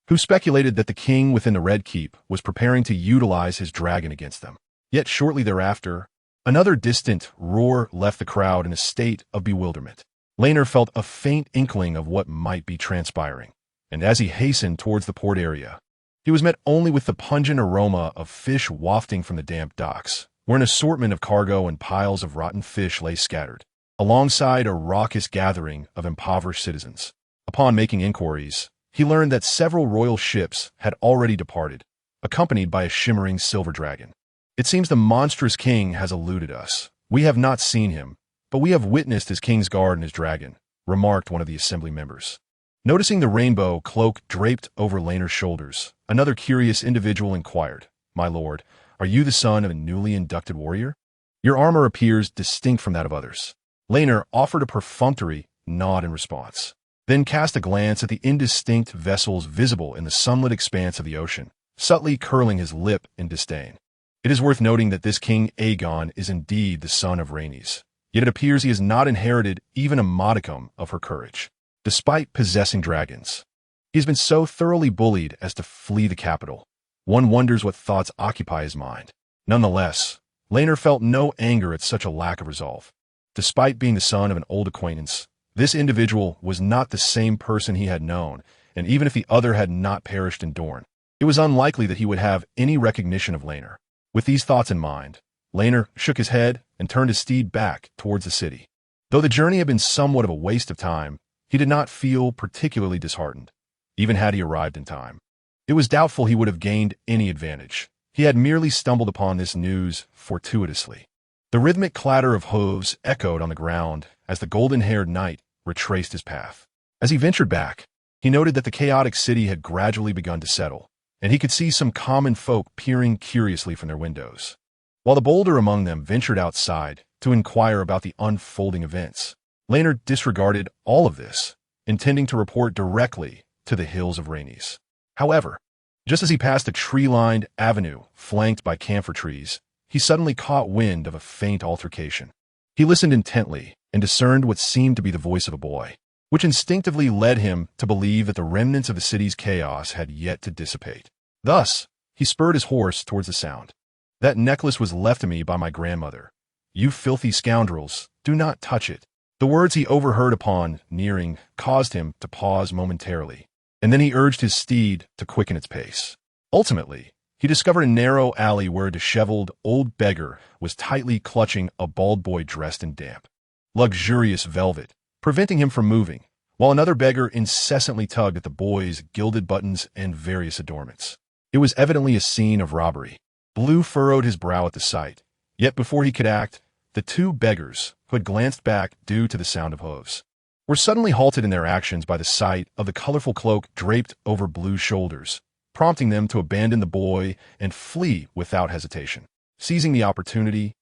who speculated that the king within the Red Keep was preparing to utilize his dragon against them. Yet shortly thereafter, another distant roar left the crowd in a state of bewilderment. Laenor felt a faint inkling of what might be transpiring, and as he hastened towards the port area, He was met only with the pungent aroma of fish wafting from the damp docks, where an assortment of cargo and piles of rotten fish lay scattered, alongside a raucous gathering of impoverished citizens. Upon making inquiries, he learned that several royal ships had already departed, accompanied by a shimmering silver dragon. It seems the monstrous king has eluded us. We have not seen him, but we have witnessed his king's guard and his dragon, remarked one of the assembly members. Noticing the rainbow cloak draped over Laenor's shoulders, another curious individual inquired, "My lord, are you the son of a newly inducted warrior? Your armor appears distinct from that of others." Laenor offered a perfunctory nod in response, then cast a glance at the indistinct vessels visible in the sunlit expanse of the ocean, subtly curling his lip in disdain. It is worth noting that this King Aegon is indeed the son of Rhaenys, yet it appears he has not inherited even a modicum of her courage. Despite possessing dragons, he has been so thoroughly bullied as to flee the capital. One wonders what thoughts occupy his mind. Nonetheless, Laenor felt no anger at such a lack of resolve. Despite being the son of an old acquaintance, this individual was not the same person he had known, and even if the other had not perished in Dorne, it was unlikely that he would have any recognition of Laenor. With these thoughts in mind, Laenor shook his head and turned his steed back towards the city. Though the journey had been somewhat of a waste of time, he did not feel particularly disheartened, even had he arrived in time. It was doubtful he would have gained any advantage. He had merely stumbled upon this news fortuitously. The rhythmic clatter of hooves echoed on the ground as the golden-haired knight retraced his path. As he ventured back, he noted that the chaotic city had gradually begun to settle, and he could see some common folk peering curiously from their windows. While the bolder among them ventured outside to inquire about the unfolding events, Laenor disregarded all of this, intending to report directly to the hills of Rhaenys. However, just as he passed a tree-lined avenue flanked by camphor trees, he suddenly caught wind of a faint altercation. He listened intently and discerned what seemed to be the voice of a boy, which instinctively led him to believe that the remnants of the city's chaos had yet to dissipate. Thus, he spurred his horse towards the sound. "That necklace was left to me by my grandmother. You filthy scoundrels, do not touch it." The words he overheard upon nearing caused him to pause momentarily, and then he urged his steed to quicken its pace. Ultimately, he discovered a narrow alley where a disheveled old beggar was tightly clutching a bald boy dressed in damp, luxurious velvet, preventing him from moving, while another beggar incessantly tugged at the boy's gilded buttons and various adornments. It was evidently a scene of robbery. Blue furrowed his brow at the sight, yet before he could act, the two beggars, who had glanced back due to the sound of hooves, were suddenly halted in their actions by the sight of the colorful cloak draped over Blue's shoulders, prompting them to abandon the boy and flee without hesitation. Seizing the opportunity,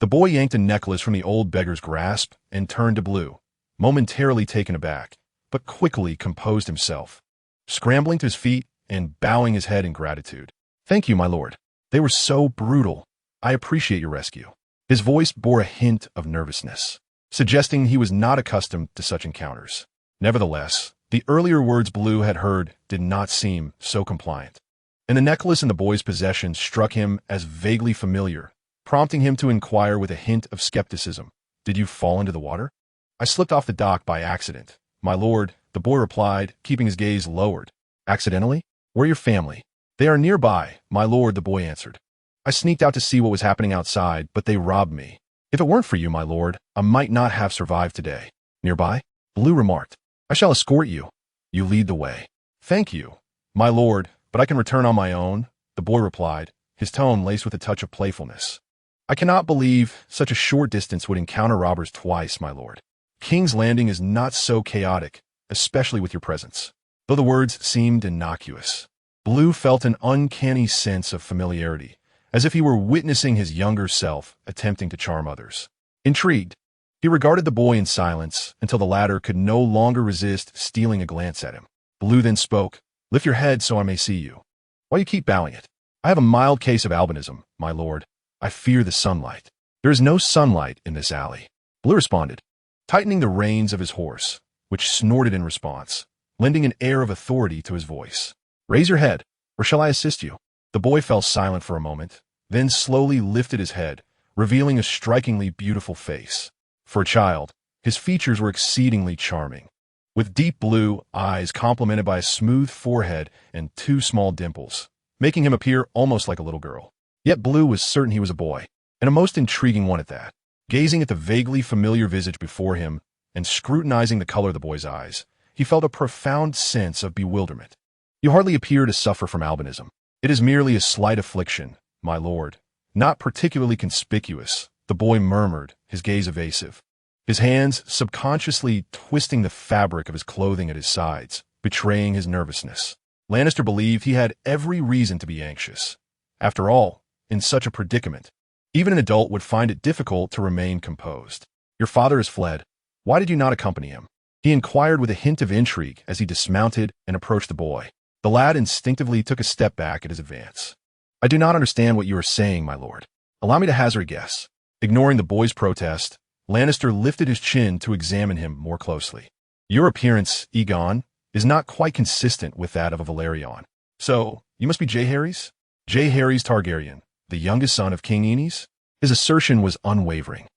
the boy yanked a necklace from the old beggar's grasp and turned to Blue, momentarily taken aback, but quickly composed himself, scrambling to his feet and bowing his head in gratitude. "Thank you, my lord. They were so brutal. I appreciate your rescue." His voice bore a hint of nervousness, suggesting he was not accustomed to such encounters. Nevertheless, the earlier words Blue had heard did not seem so compliant, and the necklace in the boy's possession struck him as vaguely familiar, prompting him to inquire with a hint of skepticism, "Did you fall into the water?" "I slipped off the dock by accident, my lord," the boy replied, keeping his gaze lowered. "Accidentally? Where are your family?" "They are nearby, my lord," the boy answered. "I sneaked out to see what was happening outside, but they robbed me. If it weren't for you, my lord, I might not have survived today." "Nearby?" Blue remarked. "I shall escort you. You lead the way." "Thank you, my lord, but I can return on my own," the boy replied, his tone laced with a touch of playfulness. "I cannot believe such a short distance would encounter robbers twice, my lord. King's Landing is not so chaotic, especially with your presence." Though the words seemed innocuous, Blue felt an uncanny sense of familiarity, as if he were witnessing his younger self attempting to charm others. Intrigued, he regarded the boy in silence until the latter could no longer resist stealing a glance at him. Blue then spoke, "Lift your head so I may see you. Why you keep bowing it?" "I have a mild case of albinism, my lord. I fear the sunlight." "There is no sunlight in this alley," Blue responded, tightening the reins of his horse, which snorted in response, lending an air of authority to his voice. "Raise your head, or shall I assist you?" The boy fell silent for a moment, then slowly lifted his head, revealing a strikingly beautiful face. For a child, his features were exceedingly charming, with deep blue eyes complemented by a smooth forehead and two small dimples, making him appear almost like a little girl. Yet Blue was certain he was a boy, and a most intriguing one at that. Gazing at the vaguely familiar visage before him and scrutinizing the color of the boy's eyes, he felt a profound sense of bewilderment. "You hardly appear to suffer from albinism. It is merely a slight affliction, my lord. Not particularly conspicuous," the boy murmured, his gaze evasive. His hands subconsciously twisting the fabric of his clothing at his sides, betraying his nervousness. Lannister believed he had every reason to be anxious. After all, in such a predicament, even an adult would find it difficult to remain composed. "Your father has fled. Why did you not accompany him?" he inquired with a hint of intrigue as he dismounted and approached the boy. The lad instinctively took a step back at his advance. "I do not understand what you are saying, my lord. Allow me to hazard a guess." Ignoring the boy's protest, Lannister lifted his chin to examine him more closely. "Your appearance, Egon, is not quite consistent with that of a Velaryon. So, you must be Jaehaerys? Jaehaerys Targaryen, the youngest son of King Aenys?" His assertion was unwavering.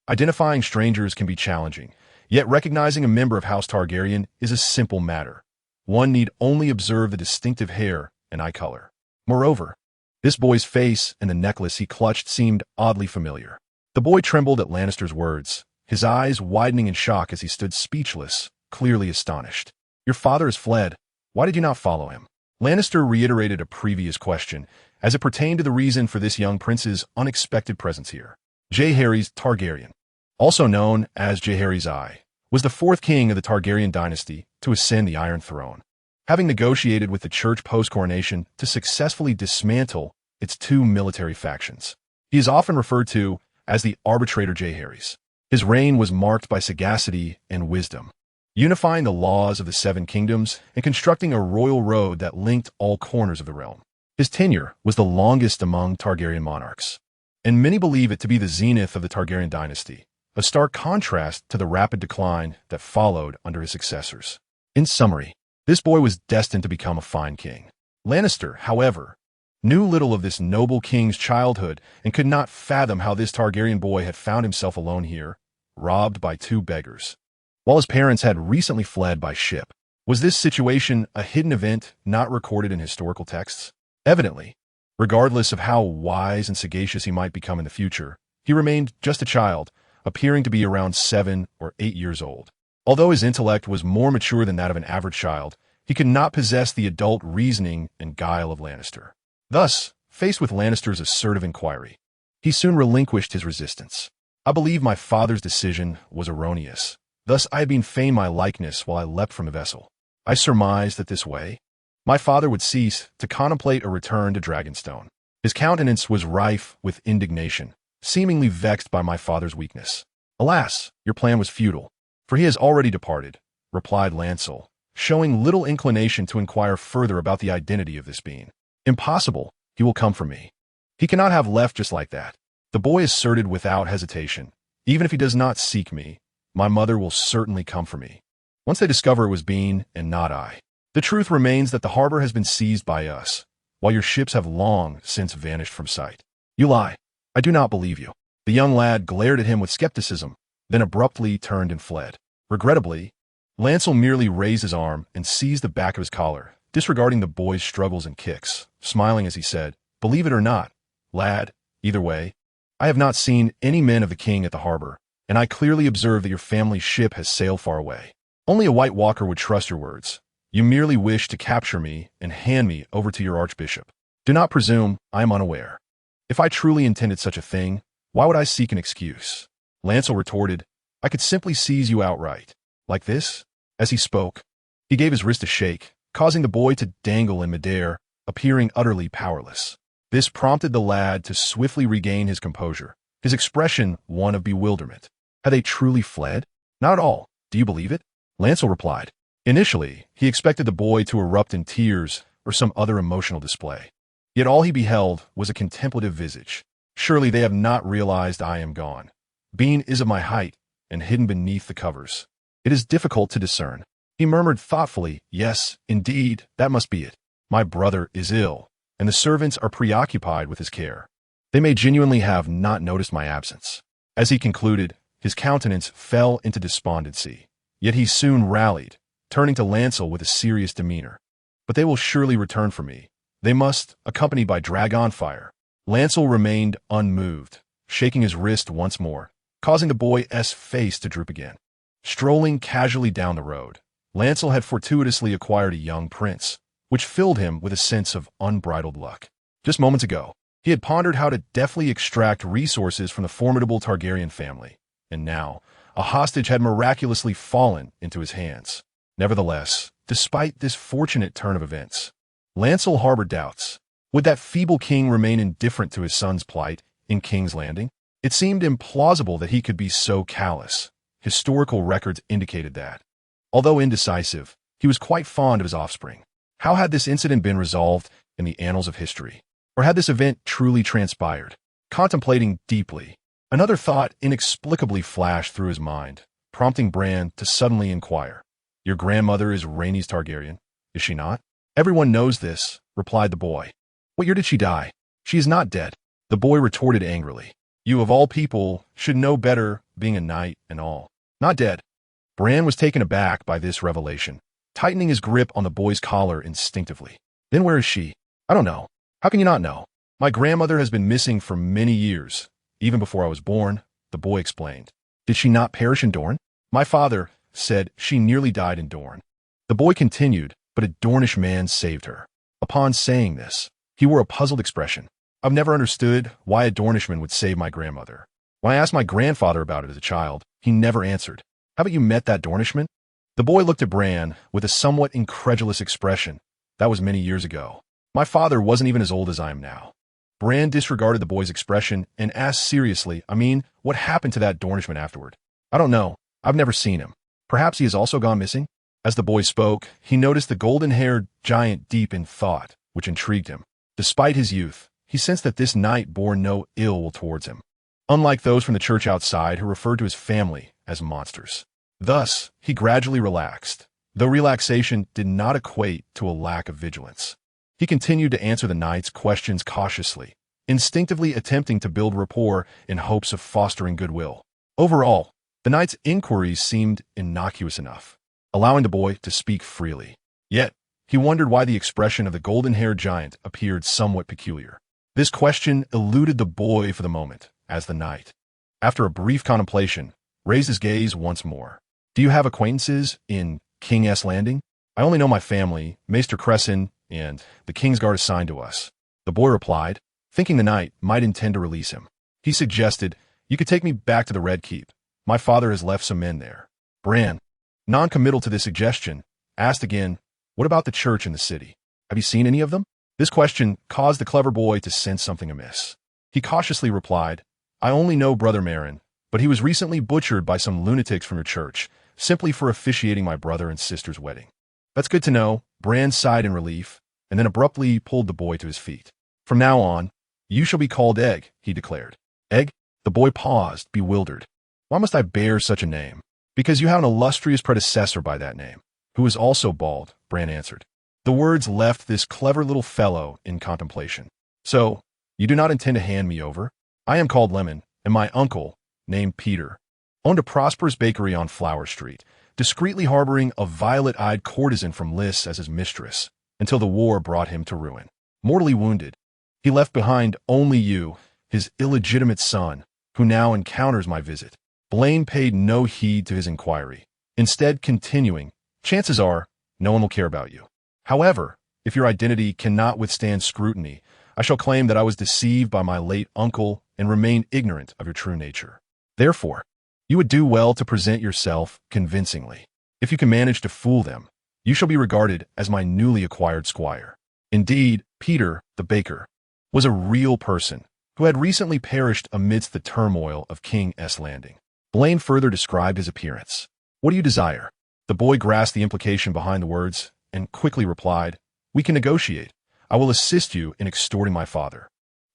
Identifying strangers can be challenging, yet recognizing a member of House Targaryen is a simple matter. One need only observe the distinctive hair and eye color. Moreover, this boy's face and the necklace he clutched seemed oddly familiar. The boy trembled at Lannister's words, his eyes widening in shock as he stood speechless, clearly astonished. "Your father has fled. Why did you not follow him?" Lannister reiterated a previous question, as it pertained to the reason for this young prince's unexpected presence here. Jaehaerys Targaryen, also known as Jaehaerys I, was the fourth king of the Targaryen dynasty to ascend the Iron Throne, having negotiated with the church post-coronation to successfully dismantle its two military factions. He is often referred to as the arbitrator Jaehaerys. His reign was marked by sagacity and wisdom, unifying the laws of the Seven Kingdoms and constructing a royal road that linked all corners of the realm. His tenure was the longest among Targaryen monarchs, and many believe it to be the zenith of the Targaryen dynasty, a stark contrast to the rapid decline that followed under his successors. In summary, this boy was destined to become a fine king. Lannister, however, knew little of this noble king's childhood and could not fathom how this Targaryen boy had found himself alone here, robbed by two beggars, while his parents had recently fled by ship. Was this situation a hidden event not recorded in historical texts? Evidently, regardless of how wise and sagacious he might become in the future, he remained just a child, appearing to be around 7 or 8 years old. Although his intellect was more mature than that of an average child, he could not possess the adult reasoning and guile of Lannister. Thus, faced with Lannister's assertive inquiry, he soon relinquished his resistance. "I believe my father's decision was erroneous. Thus I had been feigned my likeness while I leapt from a vessel. I surmised that this way my father would cease to contemplate a return to Dragonstone." His countenance was rife with indignation, seemingly vexed by my father's weakness. "Alas, your plan was futile, for he has already departed," replied Lancel, showing little inclination to inquire further about the identity of this being. "Impossible, he will come for me. He cannot have left just like that," the boy asserted without hesitation. "Even if he does not seek me, my mother will certainly come for me, once they discover it was Bean and not I. The truth remains that the harbor has been seized by us, while your ships have long since vanished from sight." "You lie. I do not believe you." The young lad glared at him with skepticism, then abruptly turned and fled. Regrettably, Lancel merely raised his arm and seized the back of his collar, disregarding the boy's struggles and kicks, smiling as he said, "Believe it or not, lad, either way, I have not seen any men of the king at the harbor, and I clearly observe that your family's ship has sailed far away. Only a White Walker would trust your words. You merely wish to capture me and hand me over to your archbishop. Do not presume I am unaware. If I truly intended such a thing, why would I seek an excuse?" Lancel retorted, "I could simply seize you outright. Like this?" As he spoke, he gave his wrist a shake, causing the boy to dangle in midair, appearing utterly powerless. This prompted the lad to swiftly regain his composure, his expression one of bewilderment. "Had they truly fled?" "Not at all. Do you believe it?" Lancel replied. Initially, he expected the boy to erupt in tears or some other emotional display. Yet all he beheld was a contemplative visage. "Surely they have not realized I am gone. Bean is of my height and hidden beneath the covers. It is difficult to discern." He murmured thoughtfully, "Yes, indeed, that must be it. My brother is ill, and the servants are preoccupied with his care. They may genuinely have not noticed my absence." As he concluded, his countenance fell into despondency. Yet he soon rallied, turning to Lancel with a serious demeanor. "But they will surely return for me. They must, accompanied by dragon fire. Lancel remained unmoved, shaking his wrist once more, causing the boy's face to droop again. Strolling casually down the road, Lancel had fortuitously acquired a young prince, which filled him with a sense of unbridled luck. Just moments ago, he had pondered how to deftly extract resources from the formidable Targaryen family, and now, a hostage had miraculously fallen into his hands. Nevertheless, despite this fortunate turn of events, Lancel harbored doubts. Would that feeble king remain indifferent to his son's plight in King's Landing? It seemed implausible that he could be so callous. Historical records indicated that. Although indecisive, he was quite fond of his offspring. How had this incident been resolved in the annals of history? Or had this event truly transpired? Contemplating deeply, another thought inexplicably flashed through his mind, prompting Bran to suddenly inquire. Your grandmother is Rhaenys Targaryen, is she not? Everyone knows this, replied the boy. What year did she die? She is not dead. The boy retorted angrily. You of all people should know better, being a knight and all. Not dead. Bran was taken aback by this revelation, tightening his grip on the boy's collar instinctively. Then where is she? I don't know. How can you not know? My grandmother has been missing for many years, even before I was born, the boy explained. Did she not perish in Dorne? My father said she nearly died in Dorne. The boy continued, but a Dornish man saved her. Upon saying this, he wore a puzzled expression. I've never understood why a Dornishman would save my grandmother. When I asked my grandfather about it as a child, he never answered. Haven't you met that Dornishman? The boy looked at Bran with a somewhat incredulous expression. That was many years ago. My father wasn't even as old as I am now. Bran disregarded the boy's expression and asked seriously, what happened to that Dornishman afterward? I don't know. I've never seen him. Perhaps he has also gone missing? As the boy spoke, he noticed the golden-haired giant deep in thought, which intrigued him. Despite his youth, he sensed that this knight bore no ill will towards him, unlike those from the church outside who referred to his family as monsters. Thus, he gradually relaxed, though relaxation did not equate to a lack of vigilance. He continued to answer the knight's questions cautiously, instinctively attempting to build rapport in hopes of fostering goodwill. Overall, the knight's inquiries seemed innocuous enough, allowing the boy to speak freely. Yet, he wondered why the expression of the golden-haired giant appeared somewhat peculiar. This question eluded the boy for the moment, as the knight, after a brief contemplation, raised his gaze once more. Do you have acquaintances in King's Landing? I only know my family, Maester Crescent, and the Kingsguard assigned to us. The boy replied, thinking the knight might intend to release him. He suggested, you could take me back to the Red Keep. My father has left some men there. Bran, non-committal to this suggestion, asked again, what about the church in the city? Have you seen any of them? This question caused the clever boy to sense something amiss. He cautiously replied, I only know Brother Meryn, but he was recently butchered by some lunatics from your church, simply for officiating my brother and sister's wedding. That's good to know. Bran sighed in relief, and then abruptly pulled the boy to his feet. From now on, you shall be called Egg, he declared. Egg? The boy paused, bewildered. Why must I bear such a name? Because you have an illustrious predecessor by that name, who is also bald, Bran answered. The words left this clever little fellow in contemplation. So, you do not intend to hand me over? I am called Lemon, and my uncle, named Peter, owned a prosperous bakery on Flower Street, discreetly harboring a violet-eyed courtesan from Lys as his mistress, until the war brought him to ruin. Mortally wounded, he left behind only you, his illegitimate son, who now encounters my visit. Blaine paid no heed to his inquiry, instead continuing, chances are, no one will care about you. However, if your identity cannot withstand scrutiny, I shall claim that I was deceived by my late uncle and remain ignorant of your true nature. Therefore, you would do well to present yourself convincingly. If you can manage to fool them, you shall be regarded as my newly acquired squire. Indeed, Peter, the baker, was a real person who had recently perished amidst the turmoil of King's Landing. Blaine further described his appearance. What do you desire? The boy grasped the implication behind the words and quickly replied, we can negotiate. I will assist you in extorting my father.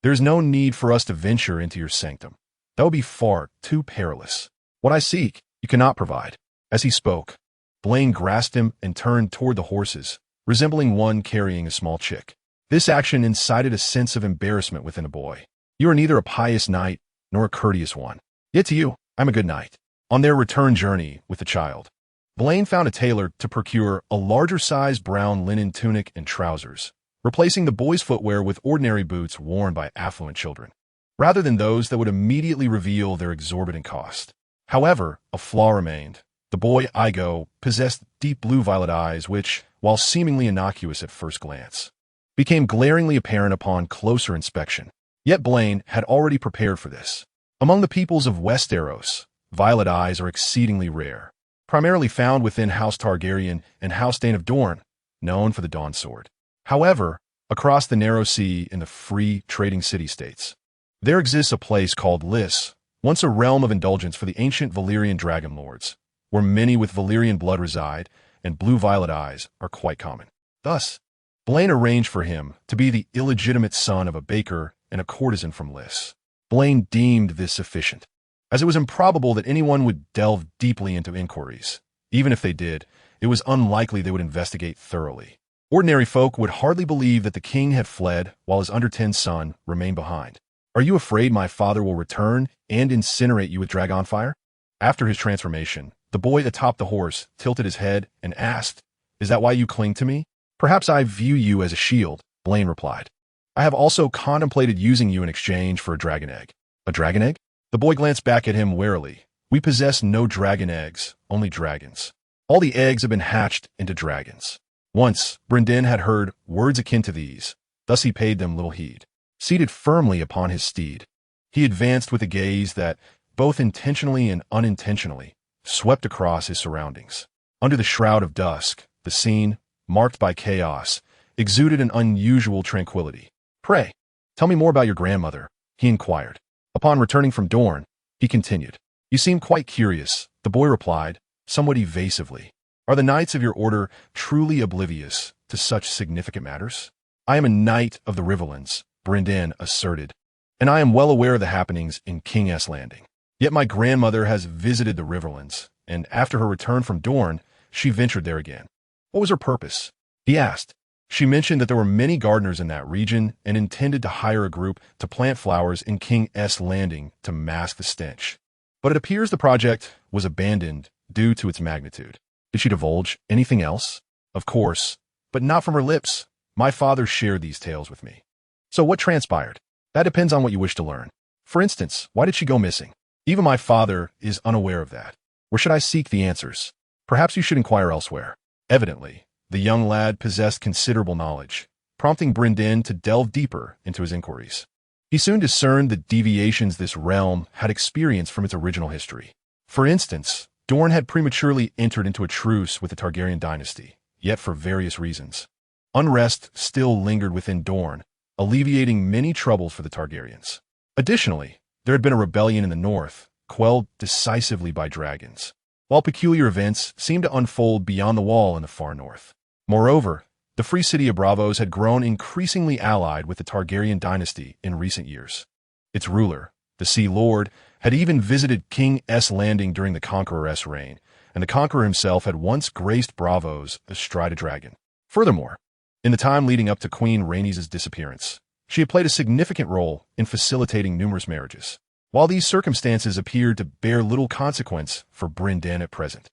There is no need for us to venture into your sanctum. That would be far too perilous. What I seek, you cannot provide. As he spoke, Blaine grasped him and turned toward the horses, resembling one carrying a small chick. This action incited a sense of embarrassment within the boy. You are neither a pious knight nor a courteous one. Yet to you, I'm a good knight. On their return journey with the child, Blaine found a tailor to procure a larger-sized brown linen tunic and trousers, replacing the boy's footwear with ordinary boots worn by affluent children, rather than those that would immediately reveal their exorbitant cost. However, a flaw remained. The boy, Igo, possessed deep blue-violet eyes which, while seemingly innocuous at first glance, became glaringly apparent upon closer inspection. Yet Blaine had already prepared for this. Among the peoples of Westeros, violet eyes are exceedingly rare, primarily found within House Targaryen and House Dane of Dorne, known for the Dawn Sword. However, across the narrow sea in the free trading city-states, there exists a place called Lys, once a realm of indulgence for the ancient Valyrian dragon lords, where many with Valyrian blood reside, and blue-violet eyes are quite common. Thus, Blaine arranged for him to be the illegitimate son of a baker and a courtesan from Lys. Blaine deemed this sufficient, as it was improbable that anyone would delve deeply into inquiries. Even if they did, it was unlikely they would investigate thoroughly. Ordinary folk would hardly believe that the king had fled while his under-10 son remained behind. "Are you afraid my father will return and incinerate you with dragon fire?" After his transformation, the boy atop the horse tilted his head and asked, "Is that why you cling to me?" "Perhaps I view you as a shield," Blaine replied. "I have also contemplated using you in exchange for a dragon egg." "A dragon egg?" The boy glanced back at him warily. "We possess no dragon eggs, only dragons. All the eggs have been hatched into dragons." Once, Brynden had heard words akin to these, thus he paid them little heed. Seated firmly upon his steed, he advanced with a gaze that, both intentionally and unintentionally, swept across his surroundings. Under the shroud of dusk, the scene, marked by chaos, exuded an unusual tranquility. "Pray, tell me more about your grandmother," he inquired. Upon returning from Dorne, he continued. "You seem quite curious," the boy replied, somewhat evasively. "Are the knights of your order truly oblivious to such significant matters?" "I am a knight of the Riverlands," Brynden asserted, "and I am well aware of the happenings in King's Landing. Yet my grandmother has visited the Riverlands, and after her return from Dorne, she ventured there again." "What was her purpose?" he asked. "She mentioned that there were many gardeners in that region and intended to hire a group to plant flowers in King's Landing to mask the stench. But it appears the project was abandoned due to its magnitude." "Did she divulge anything else?" "Of course, but not from her lips. My father shared these tales with me." "So what transpired?" "That depends on what you wish to learn. For instance, why did she go missing?" "Even my father is unaware of that." "Where should I seek the answers?" "Perhaps you should inquire elsewhere." Evidently, the young lad possessed considerable knowledge, prompting Brynden to delve deeper into his inquiries. He soon discerned the deviations this realm had experienced from its original history. For instance, Dorne had prematurely entered into a truce with the Targaryen dynasty, yet for various reasons. Unrest still lingered within Dorne, alleviating many troubles for the Targaryens. Additionally, there had been a rebellion in the north, quelled decisively by dragons, while peculiar events seemed to unfold beyond the wall in the far north. Moreover, the free city of Braavos had grown increasingly allied with the Targaryen dynasty in recent years. Its ruler, the Sea Lord, had even visited King's Landing during the Conqueror's reign, and the Conqueror himself had once graced Braavos astride a dragon. Furthermore, in the time leading up to Queen Rhaenys' disappearance, she had played a significant role in facilitating numerous marriages. While these circumstances appeared to bear little consequence for Brynden at present,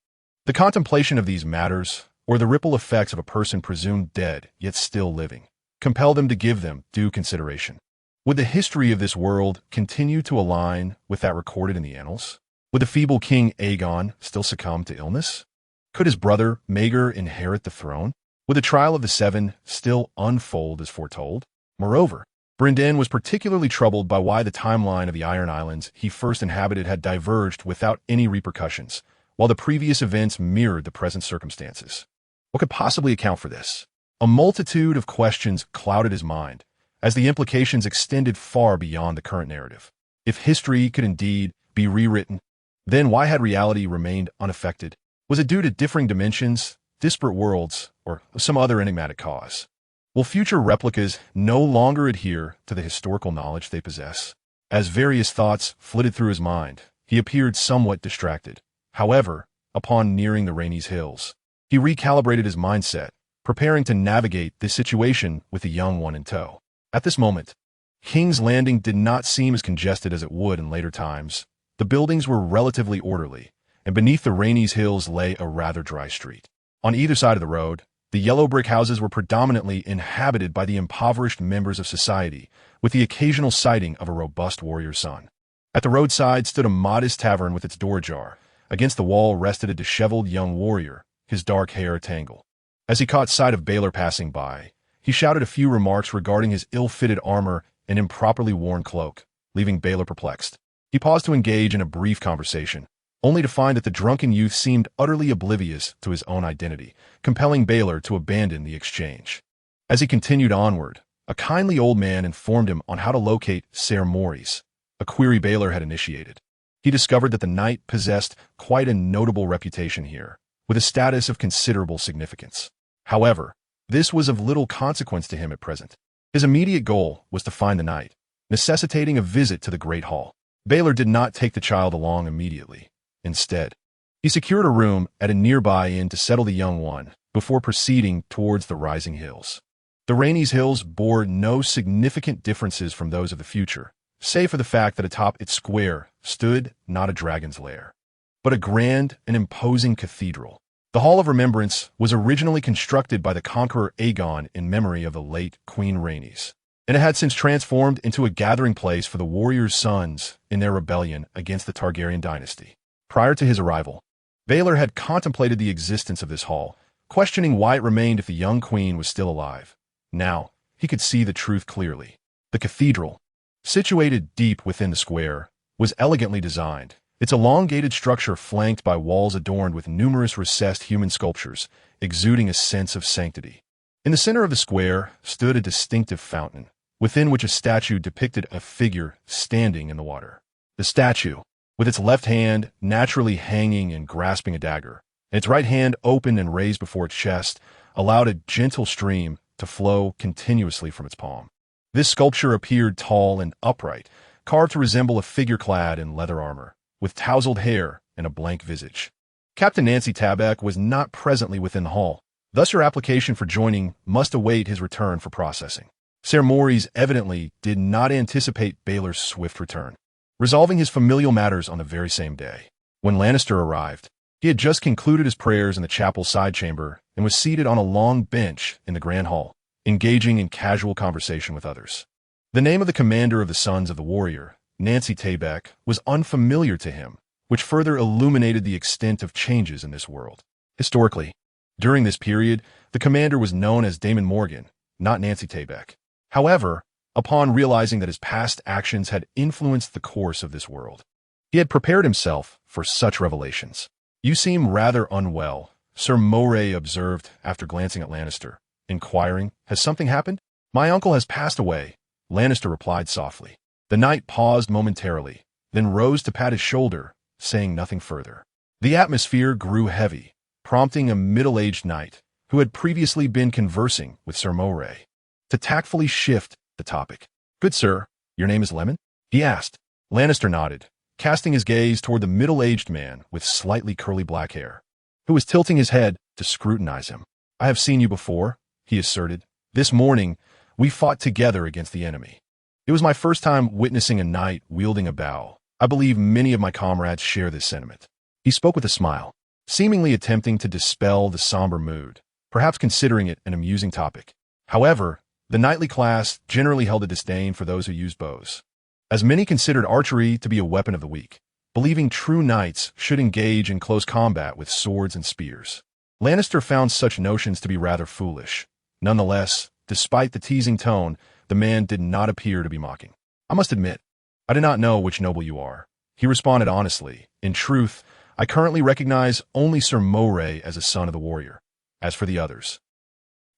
the contemplation of these matters, or the ripple effects of a person presumed dead yet still living, compelled him to give them due consideration. Would the history of this world continue to align with that recorded in the annals? Would the feeble King Aegon still succumb to illness? Could his brother Maegor inherit the throne? Would the trial of the Seven still unfold as foretold? Moreover, Brynden was particularly troubled by why the timeline of the Iron Islands he first inhabited had diverged without any repercussions, while the previous events mirrored the present circumstances. What could possibly account for this? A multitude of questions clouded his mind, as the implications extended far beyond the current narrative. If history could indeed be rewritten, then why had reality remained unaffected? Was it due to differing dimensions, disparate worlds, or some other enigmatic cause? Will future replicas no longer adhere to the historical knowledge they possess? As various thoughts flitted through his mind, he appeared somewhat distracted. However, upon nearing the Rhaenys Hills, he recalibrated his mindset, preparing to navigate this situation with the young one in tow. At this moment, King's Landing did not seem as congested as it would in later times. The buildings were relatively orderly, and beneath the Rhaenys Hills lay a rather dry street. On either side of the road, The yellow brick houses were predominantly inhabited by the impoverished members of society, with the occasional sighting of a robust warrior's son. At the roadside stood a modest tavern with its door ajar. Against the wall rested a disheveled young warrior, his dark hair atangle. As he caught sight of Baelor passing by, he shouted a few remarks regarding his ill-fitted armor and improperly worn cloak, leaving Baelor perplexed. He paused to engage in a brief conversation, only to find that the drunken youth seemed utterly oblivious to his own identity, compelling Baelor to abandon the exchange. As he continued onward, a kindly old man informed him on how to locate Ser Morris, a query Baelor had initiated. He discovered that the knight possessed quite a notable reputation here, with a status of considerable significance. However, this was of little consequence to him at present. His immediate goal was to find the knight, necessitating a visit to the Great Hall. Baelor did not take the child along immediately. Instead, he secured a room at a nearby inn to settle the young one before proceeding towards the rising hills. The Renly's hills bore no significant differences from those of the future, save for the fact that atop its square stood not a dragon's lair, but a grand and imposing cathedral. The Hall of Remembrance was originally constructed by the conqueror Aegon in memory of the late Queen Rhaenys, and it had since transformed into a gathering place for the warriors' sons in their rebellion against the Targaryen dynasty. Prior to his arrival, Baelor had contemplated the existence of this hall, questioning why it remained if the young queen was still alive. Now, he could see the truth clearly. The cathedral, situated deep within the square, was elegantly designed, its elongated structure flanked by walls adorned with numerous recessed human sculptures, exuding a sense of sanctity. In the center of the square stood a distinctive fountain, within which a statue depicted a figure standing in the water. The statue, with its left hand naturally hanging and grasping a dagger, and its right hand open and raised before its chest, allowed a gentle stream to flow continuously from its palm. This sculpture appeared tall and upright, carved to resemble a figure clad in leather armor, with tousled hair and a blank visage. Captain Nancy Tabak was not presently within the hall, thus her application for joining must await his return for processing. Ser Morris evidently did not anticipate Baelor's swift return, resolving his familial matters on the very same day. When Lannister arrived, he had just concluded his prayers in the chapel side chamber and was seated on a long bench in the Grand Hall, engaging in casual conversation with others. The name of the commander of the Sons of the Warrior, Nancy Tabak, was unfamiliar to him, which further illuminated the extent of changes in this world. Historically, during this period, the commander was known as Daemon Morgan, not Nancy Tabak. However, upon realizing that his past actions had influenced the course of this world, he had prepared himself for such revelations. "You seem rather unwell," Ser Moray observed after glancing at Lannister, inquiring, "Has something happened?" "My uncle has passed away," Lannister replied softly. The knight paused momentarily, then rose to pat his shoulder, saying nothing further. The atmosphere grew heavy, prompting a middle-aged knight, who had previously been conversing with Ser Moray, to tactfully shift the topic. "Good sir, your name is Lemon?" he asked. Lannister nodded, casting his gaze toward the middle-aged man with slightly curly black hair, who was tilting his head to scrutinize him. "I have seen you before," he asserted. "This morning, we fought together against the enemy. It was my first time witnessing a knight wielding a bow. I believe many of my comrades share this sentiment." He spoke with a smile, seemingly attempting to dispel the somber mood, perhaps considering it an amusing topic. However, the knightly class generally held a disdain for those who used bows, as many considered archery to be a weapon of the weak, believing true knights should engage in close combat with swords and spears. Lannister found such notions to be rather foolish. Nonetheless, despite the teasing tone, the man did not appear to be mocking. "I must admit, I do not know which noble you are," he responded honestly. "In truth, I currently recognize only Ser Moray as a son of the warrior. As for the others..."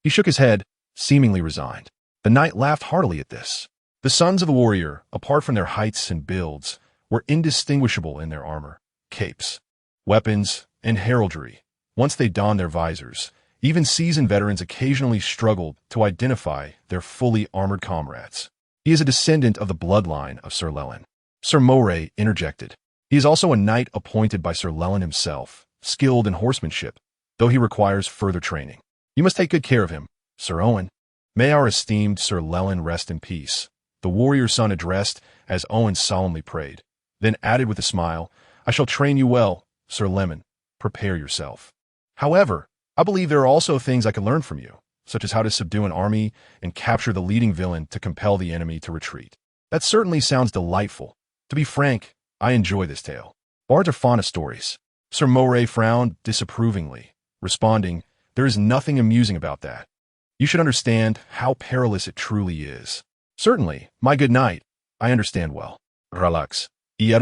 He shook his head, seemingly resigned. The knight laughed heartily at this. The sons of the warrior, apart from their heights and builds, were indistinguishable in their armor, capes, weapons, and heraldry. Once they donned their visors, even seasoned veterans occasionally struggled to identify their fully armored comrades. "He is a descendant of the bloodline of Sir Lelyn," Ser Moray interjected. "He is also a knight appointed by Sir Lelyn himself, skilled in horsemanship, though he requires further training. You must take good care of him, Sir Owen." "May our esteemed Sir Lelyn rest in peace," the warrior's son addressed as Owen solemnly prayed, then added with a smile, "I shall train you well, Sir Lemon. Prepare yourself." However, I believe there are also things I could learn from you, such as how to subdue an army and capture the leading villain to compel the enemy to retreat. That certainly sounds delightful. To be frank, I enjoy this tale. Bards are fond of stories. Sir Moray frowned disapprovingly, responding, "There is nothing amusing about that. You should understand how perilous it truly is." "Certainly, my good knight, I understand well." Relax. You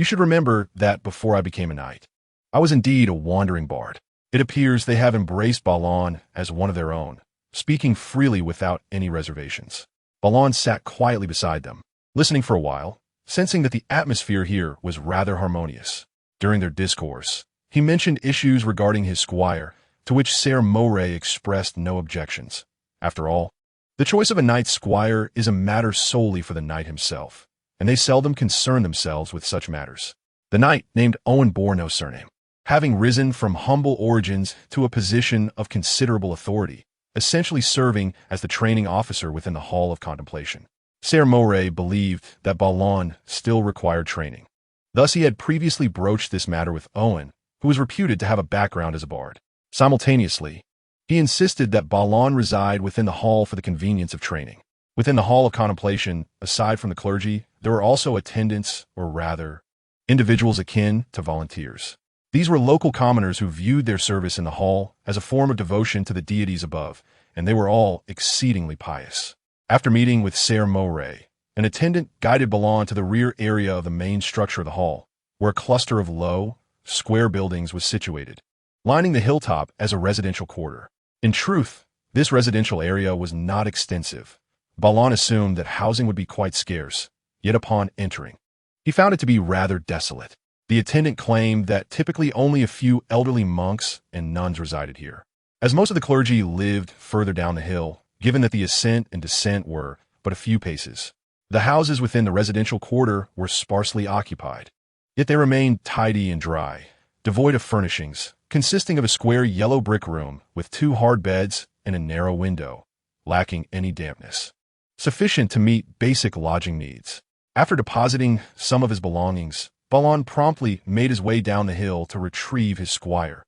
should remember that before I became a knight, I was indeed a wandering bard. It appears they have embraced Balon as one of their own, speaking freely without any reservations. Balon sat quietly beside them, listening for a while, sensing that the atmosphere here was rather harmonious. During their discourse, he mentioned issues regarding his squire, to which Ser Moray expressed no objections. After all, the choice of a knight's squire is a matter solely for the knight himself, and they seldom concern themselves with such matters. The knight, named Owen, bore no surname, having risen from humble origins to a position of considerable authority, essentially serving as the training officer within the Hall of Contemplation. Ser Moray believed that Balon still required training. Thus he had previously broached this matter with Owen, who was reputed to have a background as a bard. Simultaneously, he insisted that Balon reside within the hall for the convenience of training. Within the Hall of Contemplation, aside from the clergy, there were also attendants, or rather, individuals akin to volunteers. These were local commoners who viewed their service in the hall as a form of devotion to the deities above, and they were all exceedingly pious. After meeting with Ser Moray, an attendant guided Balon to the rear area of the main structure of the hall, where a cluster of low, square buildings was situated, lining the hilltop as a residential quarter. In truth, this residential area was not extensive. Balon assumed that housing would be quite scarce, yet upon entering, he found it to be rather desolate. The attendant claimed that typically only a few elderly monks and nuns resided here, as most of the clergy lived further down the hill, given that the ascent and descent were but a few paces. The houses within the residential quarter were sparsely occupied, yet they remained tidy and dry, devoid of furnishings, consisting of a square yellow brick room with 2 hard beds and a narrow window, lacking any dampness, sufficient to meet basic lodging needs. After depositing some of his belongings, Balon promptly made his way down the hill to retrieve his squire.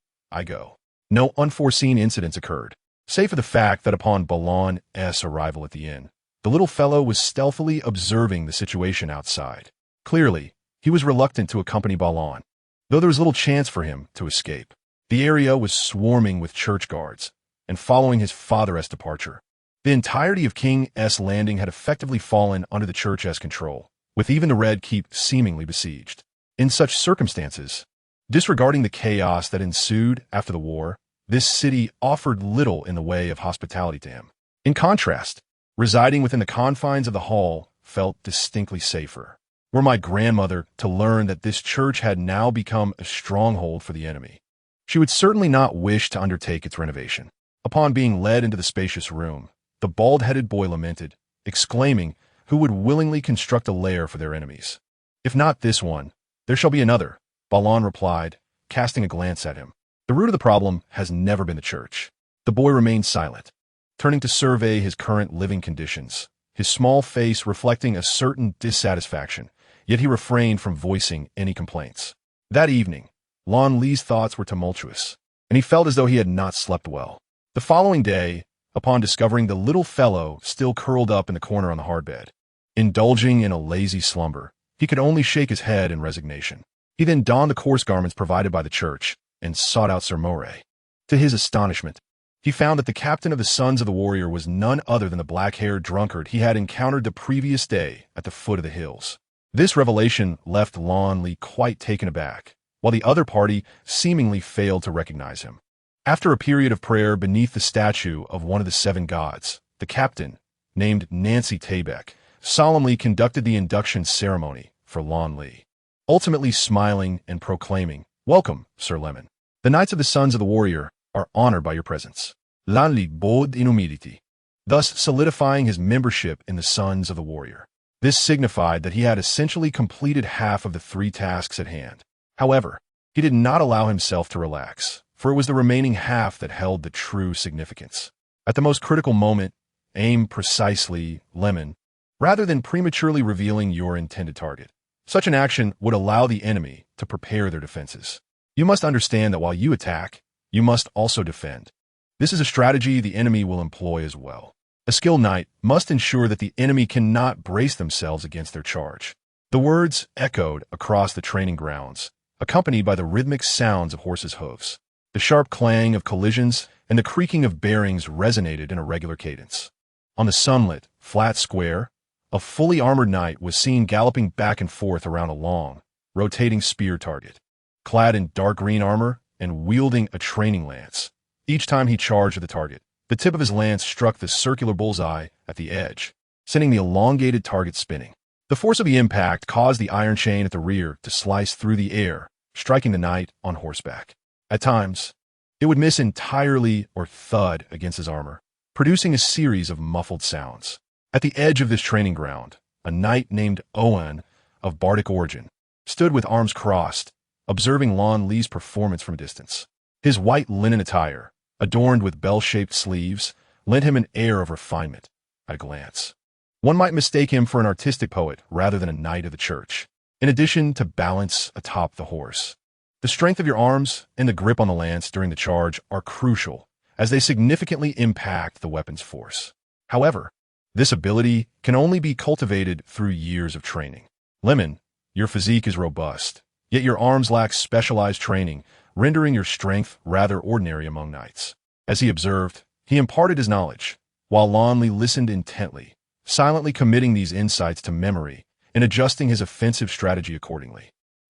No unforeseen incidents occurred, save for the fact that upon Balon's arrival at the inn, the little fellow was stealthily observing the situation outside. Clearly, he was reluctant to accompany Balon, though there was little chance for him to escape. The area was swarming with church guards, and following his father's departure, the entirety of King's Landing had effectively fallen under the church's control, with even the Red Keep seemingly besieged. In such circumstances, disregarding the chaos that ensued after the war, this city offered little in the way of hospitality to him. In contrast, residing within the confines of the hall felt distinctly safer. Were my grandmother to learn that this church had now become a stronghold for the enemy, she would certainly not wish to undertake its renovation. Upon being led into the spacious room, the bald-headed boy lamented, exclaiming, "Who would willingly construct a lair for their enemies? If not this one, there shall be another," Balon replied, casting a glance at him. "The root of the problem has never been the church." The boy remained silent, turning to survey his current living conditions, his small face reflecting a certain dissatisfaction, yet he refrained from voicing any complaints. That evening, Lon Lee's thoughts were tumultuous, and he felt as though he had not slept well. The following day, upon discovering the little fellow still curled up in the corner on the hard bed, indulging in a lazy slumber, he could only shake his head in resignation. He then donned the coarse garments provided by the church and sought out Ser Moray. To his astonishment, he found that the captain of the Sons of the Warrior was none other than the black-haired drunkard he had encountered the previous day at the foot of the hills. This revelation left Lon Lee quite taken aback, while the other party seemingly failed to recognize him. After a period of prayer beneath the statue of one of the 7 gods, the captain, named Nancy Tabek, solemnly conducted the induction ceremony for Lon Lee, ultimately smiling and proclaiming, "Welcome, Sir Lemon. The Knights of the Sons of the Warrior are honored by your presence." Lon Lee bowed in humility, thus solidifying his membership in the Sons of the Warrior. This signified that he had essentially completed half of the 3 tasks at hand. However, he did not allow himself to relax, for it was the remaining half that held the true significance. At the most critical moment, aim precisely, Lemon, rather than prematurely revealing your intended target. Such an action would allow the enemy to prepare their defenses. You must understand that while you attack, you must also defend. This is a strategy the enemy will employ as well. A skilled knight must ensure that the enemy cannot brace themselves against their charge. The words echoed across the training grounds, accompanied by the rhythmic sounds of horses' hooves. The sharp clang of collisions and the creaking of bearings resonated in a regular cadence. On the sunlit, flat square, a fully armored knight was seen galloping back and forth around a long, rotating spear target. Clad in dark green armor and wielding a training lance, each time he charged at the target, the tip of his lance struck the circular bullseye at the edge, sending the elongated target spinning. The force of the impact caused the iron chain at the rear to slice through the air, striking the knight on horseback. At times, it would miss entirely or thud against his armor, producing a series of muffled sounds. At the edge of this training ground, a knight named Owen, of Bardic origin, stood with arms crossed, observing Renly's performance from a distance. His white linen attire, adorned with bell-shaped sleeves, lent him an air of refinement at a glance. One might mistake him for an artistic poet rather than a knight of the church. In addition to balance atop the horse, the strength of your arms and the grip on the lance during the charge are crucial, as they significantly impact the weapon's force. However, this ability can only be cultivated through years of training. Lemon, your physique is robust, yet your arms lack specialized training, rendering your strength rather ordinary among knights. As he observed, he imparted his knowledge, while Renly listened intently, silently committing these insights to memory and adjusting his offensive strategy accordingly.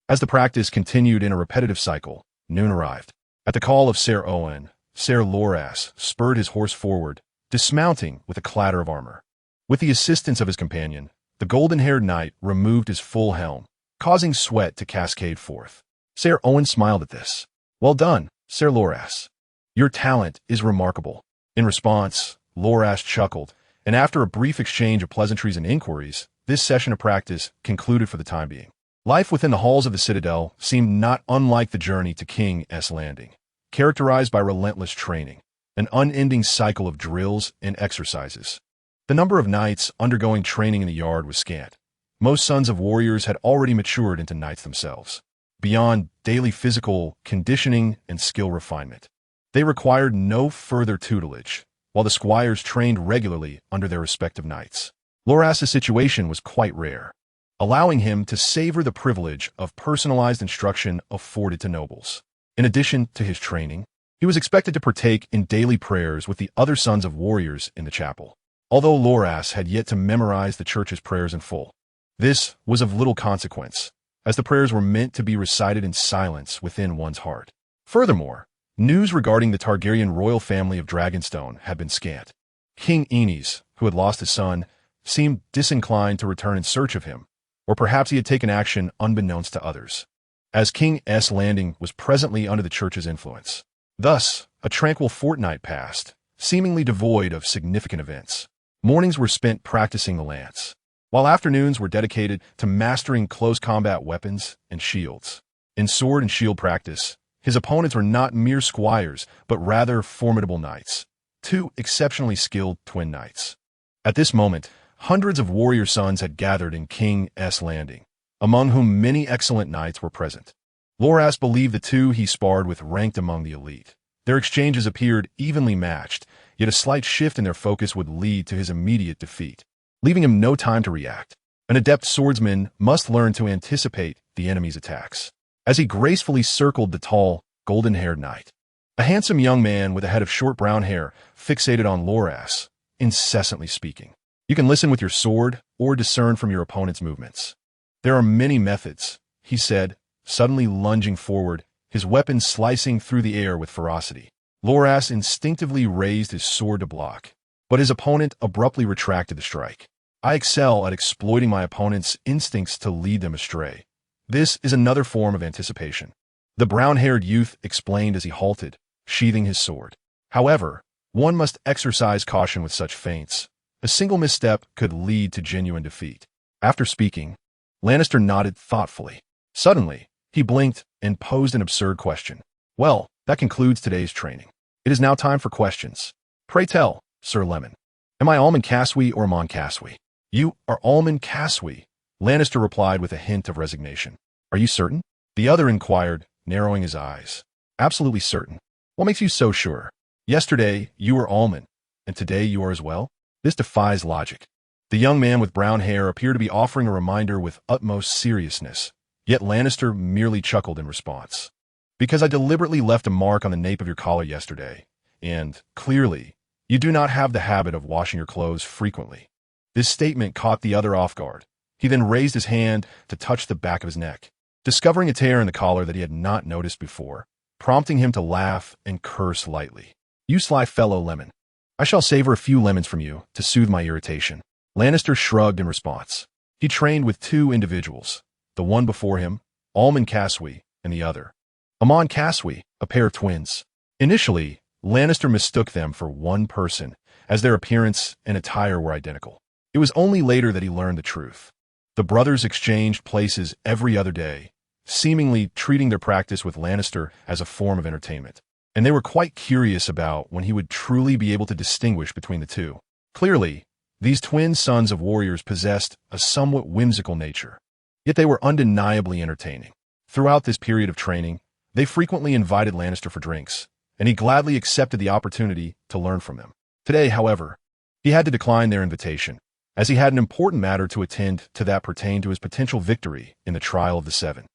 As the practice continued in a repetitive cycle, noon arrived. At the call of Ser Owen, Ser Loras spurred his horse forward, dismounting with a clatter of armor. With the assistance of his companion, the golden-haired knight removed his full helm, causing sweat to cascade forth. Ser Owen smiled at this. "Well done, Ser Loras. Your talent is remarkable." In response, Loras chuckled, and after a brief exchange of pleasantries and inquiries, this session of practice concluded for the time being. Life within the halls of the Citadel seemed not unlike the journey to King's Landing, characterized by relentless training, an unending cycle of drills and exercises. The number of knights undergoing training in the yard was scant. Most sons of warriors had already matured into knights themselves. Beyond daily physical conditioning and skill refinement, they required no further tutelage, while the squires trained regularly under their respective knights. Loras's situation was quite rare, allowing him to savor the privilege of personalized instruction afforded to nobles. In addition to his training, he was expected to partake in daily prayers with the other sons of warriors in the chapel. Although Loras had yet to memorize the church's prayers in full, this was of little consequence, as the prayers were meant to be recited in silence within one's heart. Furthermore, news regarding the Targaryen royal family of Dragonstone had been scant. King Aenys, who had lost his son, seemed disinclined to return in search of him, or perhaps he had taken action unbeknownst to others, as King's Landing was presently under the church's influence. Thus, a tranquil fortnight passed, seemingly devoid of significant events. Mornings were spent practicing the lance, while afternoons were dedicated to mastering close combat weapons and shields. In sword and shield practice, his opponents were not mere squires, but rather formidable knights, two exceptionally skilled twin knights. At this moment, hundreds of warrior sons had gathered in King's Landing, among whom many excellent knights were present. Loras believed the two he sparred with ranked among the elite. Their exchanges appeared evenly matched, yet a slight shift in their focus would lead to his immediate defeat, leaving him no time to react. An adept swordsman must learn to anticipate the enemy's attacks. As he gracefully circled the tall, golden-haired knight, a handsome young man with a head of short brown hair fixated on Loras, incessantly speaking. You can listen with your sword or discern from your opponent's movements. There are many methods, he said, suddenly lunging forward, his weapon slicing through the air with ferocity. Loras instinctively raised his sword to block, but his opponent abruptly retracted the strike. I excel at exploiting my opponent's instincts to lead them astray. This is another form of anticipation, the brown-haired youth explained as he halted, sheathing his sword. However, one must exercise caution with such feints. A single misstep could lead to genuine defeat. After speaking, Lannister nodded thoughtfully. Suddenly, he blinked and posed an absurd question. "Well, that concludes today's training. It is now time for questions. Pray tell, Sir Lemon, am I Almond Caswy or Mon Caswy?" "You are Almond Caswy," Lannister replied with a hint of resignation. "Are you certain?" the other inquired, narrowing his eyes. "Absolutely certain. What makes you so sure? Yesterday, you were Almond, and today you are as well? This defies logic. The young man with brown hair appeared to be offering a reminder with utmost seriousness, yet Lannister merely chuckled in response. Because I deliberately left a mark on the nape of your collar yesterday, and, clearly, you do not have the habit of washing your clothes frequently. This statement caught the other off guard. He then raised his hand to touch the back of his neck, discovering a tear in the collar that he had not noticed before, prompting him to laugh and curse lightly. You sly fellow lemon. I shall savor a few lemons from you to soothe my irritation. Lannister shrugged in response. He trained with two individuals, the one before him, Almond Caswy, and the other, Amon Caswy, a pair of twins. Initially, Lannister mistook them for one person, as their appearance and attire were identical. It was only later that he learned the truth. The brothers exchanged places every other day, seemingly treating their practice with Lannister as a form of entertainment. And they were quite curious about when he would truly be able to distinguish between the two. Clearly, these twin sons of warriors possessed a somewhat whimsical nature, yet they were undeniably entertaining. Throughout this period of training, they frequently invited Lannister for drinks, and he gladly accepted the opportunity to learn from them. Today, however, he had to decline their invitation, as he had an important matter to attend to that pertained to his potential victory in the Trial of the Seven.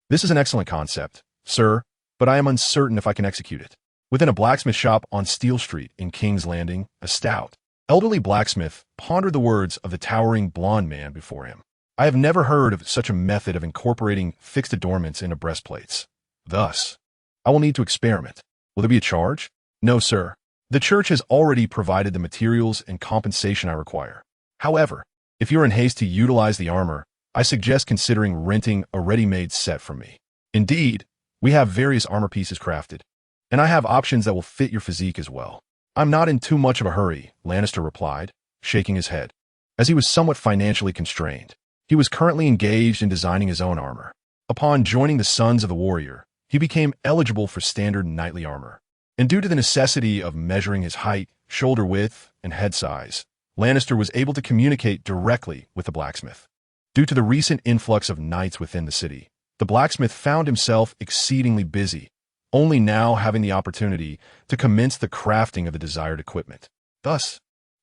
This is an excellent concept, sir, but I am uncertain if I can execute it. Within a blacksmith shop on Steel Street in King's Landing, a stout, elderly blacksmith pondered the words of the towering blond man before him. I have never heard of such a method of incorporating fixed adornments into breastplates. Thus, I will need to experiment. Will there be a charge? No, sir. The church has already provided the materials and compensation I require. However, if you're in haste to utilize the armor, I suggest considering renting a ready-made set from me. Indeed, we have various armor pieces crafted, and I have options that will fit your physique as well. I'm not in too much of a hurry, Lannister replied, shaking his head, as he was somewhat financially constrained. He was currently engaged in designing his own armor. Upon joining the Sons of the Warrior, he became eligible for standard knightly armor. And due to the necessity of measuring his height, shoulder width, and head size, Lannister was able to communicate directly with the blacksmith. Due to the recent influx of knights within the city, the blacksmith found himself exceedingly busy, only now having the opportunity to commence the crafting of the desired equipment. Thus,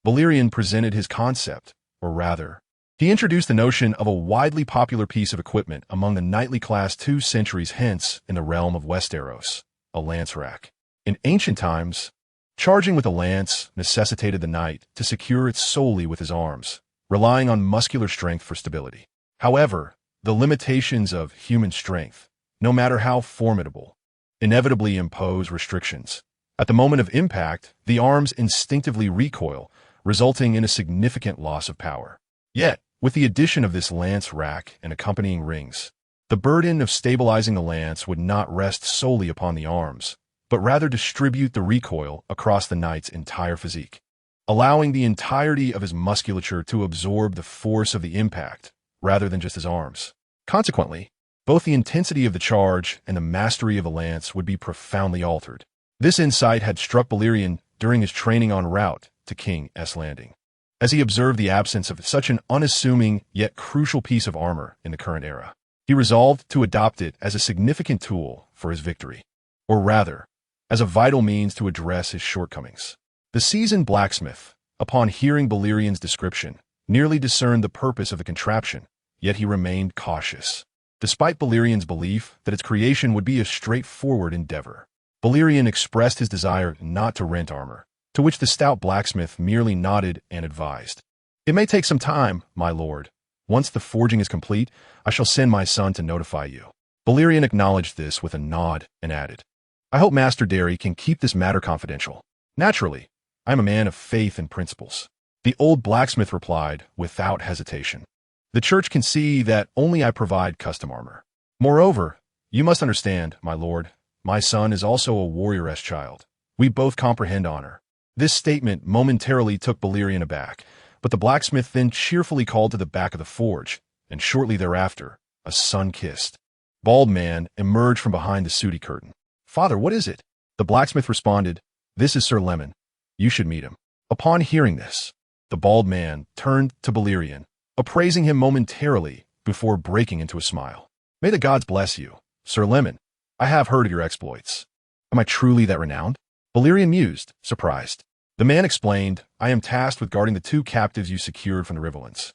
Balerion presented his concept, or rather, he introduced the notion of a widely popular piece of equipment among the knightly class 2 centuries hence in the realm of Westeros, a lance rack. In ancient times, charging with a lance necessitated the knight to secure it solely with his arms, relying on muscular strength for stability. However, the limitations of human strength, no matter how formidable, inevitably impose restrictions. At the moment of impact, the arms instinctively recoil, resulting in a significant loss of power. Yet, with the addition of this lance rack and accompanying rings, the burden of stabilizing the lance would not rest solely upon the arms, but rather distribute the recoil across the knight's entire physique, allowing the entirety of his musculature to absorb the force of the impact, rather than just his arms. Consequently, both the intensity of the charge and the mastery of the lance would be profoundly altered. This insight had struck Balerion during his training en route to King's Landing, as he observed the absence of such an unassuming yet crucial piece of armor in the current era. He resolved to adopt it as a significant tool for his victory, or rather, as a vital means to address his shortcomings. The seasoned blacksmith, upon hearing Balerion's description, nearly discerned the purpose of the contraption, yet he remained cautious, despite Balerion's belief that its creation would be a straightforward endeavor. Balerion expressed his desire not to rent armor, to which the stout blacksmith merely nodded and advised. It may take some time, my lord. Once the forging is complete, I shall send my son to notify you. Balerion acknowledged this with a nod and added, I hope Master Derry can keep this matter confidential. Naturally, I am a man of faith and principles. The old blacksmith replied without hesitation. The church can see that only I provide custom armor. Moreover, you must understand, my lord, my son is also a warrioress child. We both comprehend honor. This statement momentarily took Balerion aback, but the blacksmith then cheerfully called to the back of the forge, and shortly thereafter, a sun-kissed, bald man emerged from behind the sooty curtain. Father, what is it? The blacksmith responded, This is Sir Lemon. You should meet him. Upon hearing this, the bald man turned to Balerion, appraising him momentarily before breaking into a smile. May the gods bless you, Sir Lemon. I have heard of your exploits. Am I truly that renowned? Balerion mused, surprised. The man explained, I am tasked with guarding the 2 captives you secured from the Riverlands.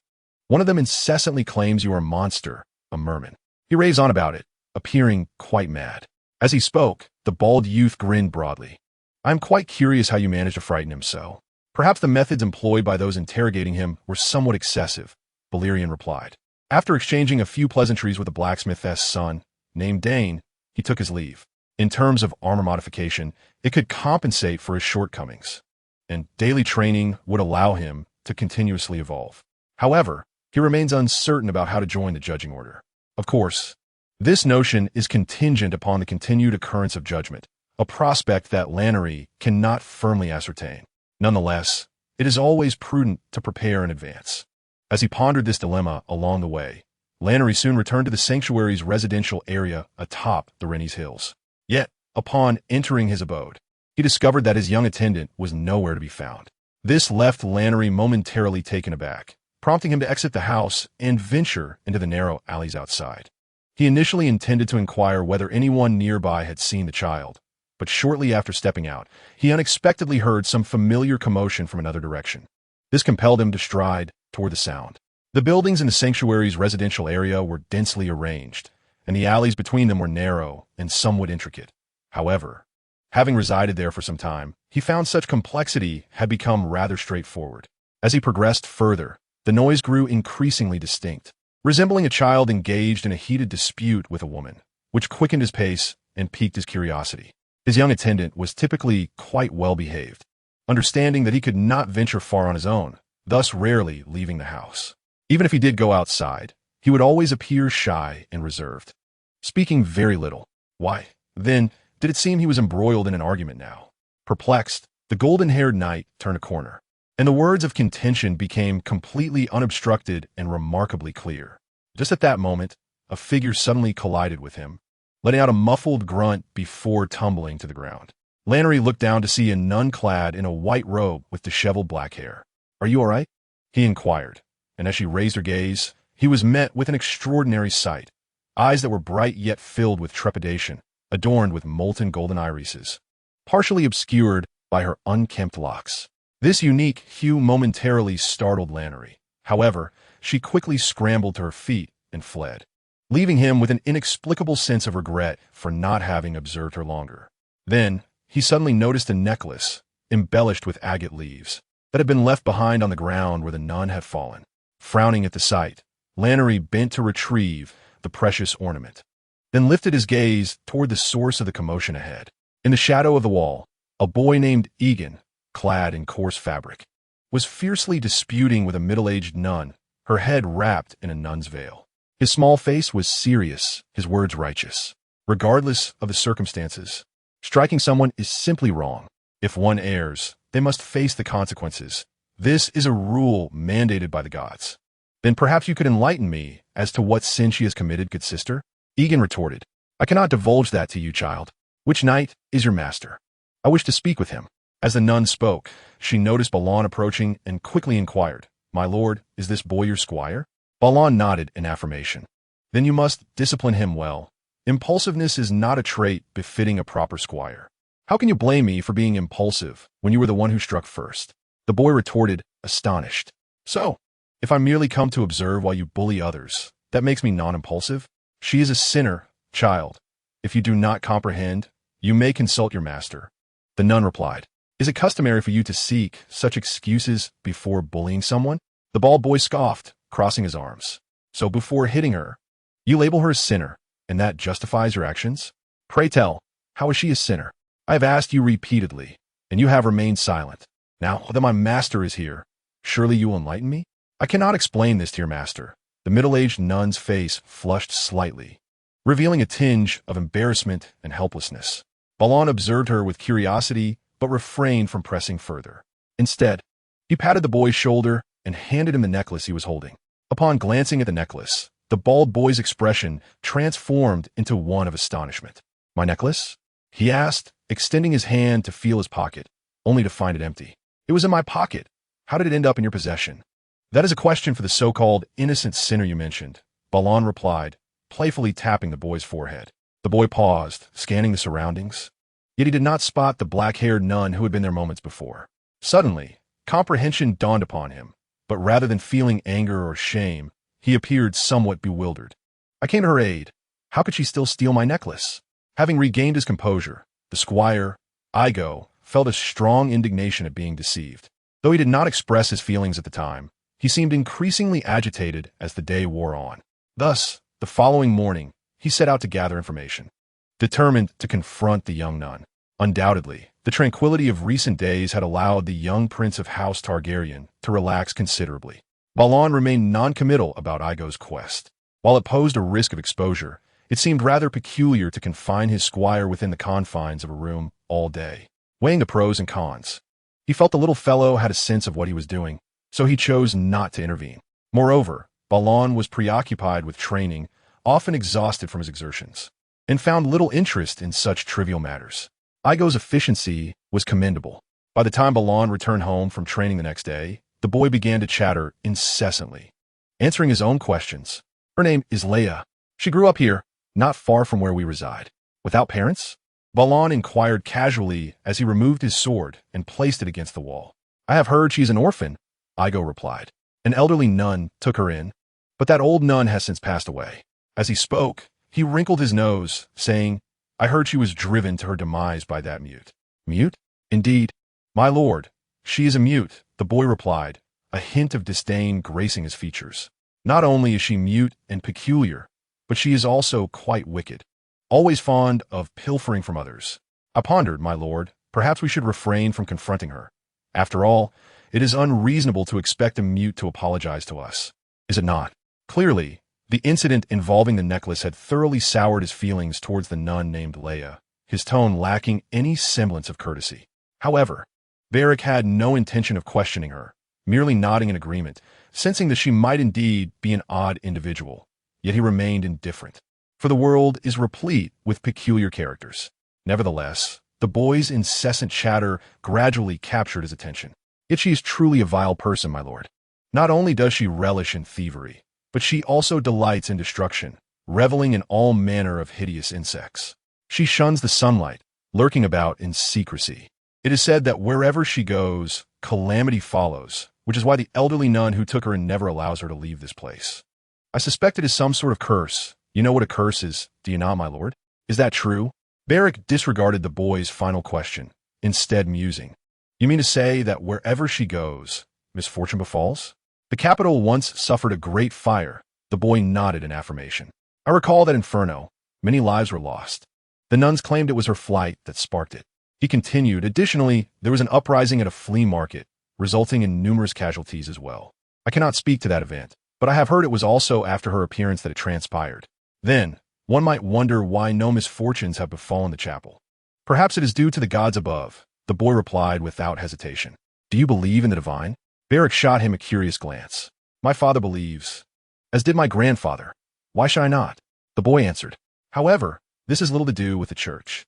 One of them incessantly claims you are a monster, a merman. He raves on about it, appearing quite mad. As he spoke, the bald youth grinned broadly. I am quite curious how you managed to frighten him so. Perhaps the methods employed by those interrogating him were somewhat excessive, Balerion replied. After exchanging a few pleasantries with the blacksmith's son, named Dane, he took his leave. In terms of armor modification, it could compensate for his shortcomings, and daily training would allow him to continuously evolve. However, he remains uncertain about how to join the judging order. Of course, this notion is contingent upon the continued occurrence of judgment, a prospect that Lannery cannot firmly ascertain. Nonetheless, it is always prudent to prepare in advance. As he pondered this dilemma along the way, Lannery soon returned to the sanctuary's residential area atop the Renly's hills. Yet, upon entering his abode, he discovered that his young attendant was nowhere to be found. This left Lannery momentarily taken aback, prompting him to exit the house and venture into the narrow alleys outside. He initially intended to inquire whether anyone nearby had seen the child, but shortly after stepping out, he unexpectedly heard some familiar commotion from another direction. This compelled him to stride toward the sound. The buildings in the sanctuary's residential area were densely arranged, and the alleys between them were narrow and somewhat intricate. However, having resided there for some time, he found such complexity had become rather straightforward. As he progressed further, the noise grew increasingly distinct, resembling a child engaged in a heated dispute with a woman, which quickened his pace and piqued his curiosity. His young attendant was typically quite well behaved, understanding that he could not venture far on his own, thus rarely leaving the house. Even if he did go outside, he would always appear shy and reserved, speaking very little. Why, then, did it seem he was embroiled in an argument now? Perplexed, the golden-haired knight turned a corner, and the words of contention became completely unobstructed and remarkably clear. Just at that moment, a figure suddenly collided with him, letting out a muffled grunt before tumbling to the ground. Lannery looked down to see a nun clad in a white robe with disheveled black hair. Are you all right? He inquired, and as she raised her gaze, he was met with an extraordinary sight. Eyes that were bright yet filled with trepidation, adorned with molten golden irises, partially obscured by her unkempt locks. This unique hue momentarily startled Lannery. However, she quickly scrambled to her feet and fled, leaving him with an inexplicable sense of regret for not having observed her longer. Then, he suddenly noticed a necklace, embellished with agate leaves, that had been left behind on the ground where the nun had fallen. Frowning at the sight, Lannery bent to retrieve the precious ornament, then lifted his gaze toward the source of the commotion ahead. In the shadow of the wall, a boy named Egan, clad in coarse fabric, was fiercely disputing with a middle-aged nun, her head wrapped in a nun's veil. His small face was serious, his words righteous. Regardless of the circumstances, striking someone is simply wrong. If one errs, they must face the consequences. This is a rule mandated by the gods. Then perhaps you could enlighten me as to what sin she has committed, good sister? Egan retorted, I cannot divulge that to you, child. Which knight is your master? I wish to speak with him. As the nun spoke, she noticed Balon approaching and quickly inquired, My lord, is this boy your squire? Balon nodded in affirmation. Then you must discipline him well. Impulsiveness is not a trait befitting a proper squire. How can you blame me for being impulsive when you were the one who struck first? The boy retorted, astonished. So, if I merely come to observe while you bully others, that makes me non-impulsive? She is a sinner, child. If you do not comprehend, you may consult your master. The nun replied, Is it customary for you to seek such excuses before bullying someone? The bald boy scoffed, crossing his arms. So before hitting her, you label her a sinner, and that justifies your actions? Pray tell, how is she a sinner? I have asked you repeatedly, and you have remained silent. Now that my master is here, surely you will enlighten me? I cannot explain this to your master. The middle-aged nun's face flushed slightly, revealing a tinge of embarrassment and helplessness. Balon observed her with curiosity, but refrained from pressing further. Instead, he patted the boy's shoulder and handed him the necklace he was holding. Upon glancing at the necklace, the bald boy's expression transformed into one of astonishment. My necklace? He asked, extending his hand to feel his pocket, only to find it empty. It was in my pocket. How did it end up in your possession? That is a question for the so-called innocent sinner you mentioned, Balon replied, playfully tapping the boy's forehead. The boy paused, scanning the surroundings. Yet he did not spot the black-haired nun who had been there moments before. Suddenly, comprehension dawned upon him, but rather than feeling anger or shame, he appeared somewhat bewildered. I came to her aid. How could she still steal my necklace? Having regained his composure, the squire, Igo, felt a strong indignation at being deceived. Though he did not express his feelings at the time, he seemed increasingly agitated as the day wore on. Thus, the following morning, he set out to gather information, determined to confront the young nun. Undoubtedly, the tranquility of recent days had allowed the young prince of House Targaryen to relax considerably. Balon remained non-committal about Igo's quest. While it posed a risk of exposure, it seemed rather peculiar to confine his squire within the confines of a room all day. Weighing the pros and cons, he felt the little fellow had a sense of what he was doing, so he chose not to intervene. Moreover, Balon was preoccupied with training, often exhausted from his exertions, and found little interest in such trivial matters. Igo's efficiency was commendable. By the time Balon returned home from training the next day, the boy began to chatter incessantly, answering his own questions. Her name is Leia. She grew up here, not far from where we reside. Without parents? Balon inquired casually as he removed his sword and placed it against the wall. I have heard she's an orphan, Igo replied. An elderly nun took her in, but that old nun has since passed away. As he spoke, he wrinkled his nose, saying, I heard she was driven to her demise by that mute. Mute? Indeed. My lord, she is a mute, the boy replied, a hint of disdain gracing his features. Not only is she mute and peculiar, but she is also quite wicked, always fond of pilfering from others. I pondered, my lord, perhaps we should refrain from confronting her. After all, it is unreasonable to expect a mute to apologize to us, is it not? Clearly, the incident involving the necklace had thoroughly soured his feelings towards the nun named Leia, his tone lacking any semblance of courtesy. However, Beric had no intention of questioning her, merely nodding in agreement, sensing that she might indeed be an odd individual. Yet he remained indifferent, for the world is replete with peculiar characters. Nevertheless, the boy's incessant chatter gradually captured his attention. Yet she is truly a vile person, my lord. Not only does she relish in thievery, but she also delights in destruction, reveling in all manner of hideous insects. She shuns the sunlight, lurking about in secrecy. It is said that wherever she goes, calamity follows, which is why the elderly nun who took her in never allows her to leave this place. I suspect it is some sort of curse. You know what a curse is, do you not, my lord? Is that true? Beric disregarded the boy's final question, instead musing. You mean to say that wherever she goes, misfortune befalls? The capital once suffered a great fire. The boy nodded in affirmation. I recall that inferno. Many lives were lost. The nuns claimed it was her flight that sparked it. He continued, additionally, there was an uprising at a flea market, resulting in numerous casualties as well. I cannot speak to that event, but I have heard it was also after her appearance that it transpired. Then, one might wonder why no misfortunes have befallen the chapel. Perhaps it is due to the gods above, the boy replied without hesitation. Do you believe in the divine? Beric shot him a curious glance. My father believes, as did my grandfather. Why should I not? The boy answered. However, this has little to do with the church.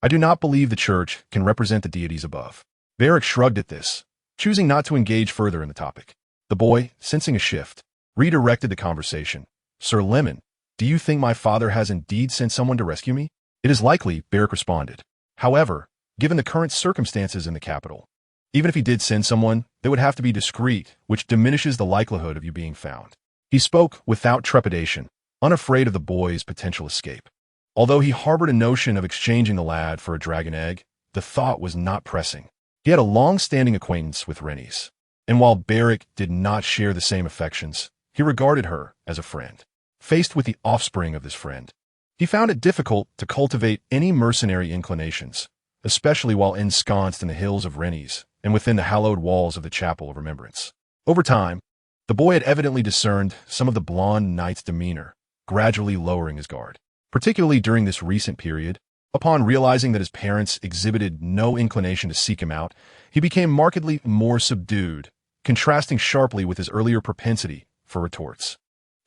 I do not believe the church can represent the deities above. Beric shrugged at this, choosing not to engage further in the topic. The boy, sensing a shift, redirected the conversation. Sir Lemon, do you think my father has indeed sent someone to rescue me? It is likely, Beric responded. However, given the current circumstances in the capital, even if he did send someone, they would have to be discreet, which diminishes the likelihood of you being found. He spoke without trepidation, unafraid of the boy's potential escape. Although he harbored a notion of exchanging the lad for a dragon egg, the thought was not pressing. He had a long-standing acquaintance with Renly's, and while Beric did not share the same affections, he regarded her as a friend. Faced with the offspring of this friend, he found it difficult to cultivate any mercenary inclinations, especially while ensconced in the hills of Renly's and within the hallowed walls of the Chapel of Remembrance. Over time, the boy had evidently discerned some of the blonde knight's demeanor, gradually lowering his guard. Particularly during this recent period, upon realizing that his parents exhibited no inclination to seek him out, he became markedly more subdued, contrasting sharply with his earlier propensity for retorts.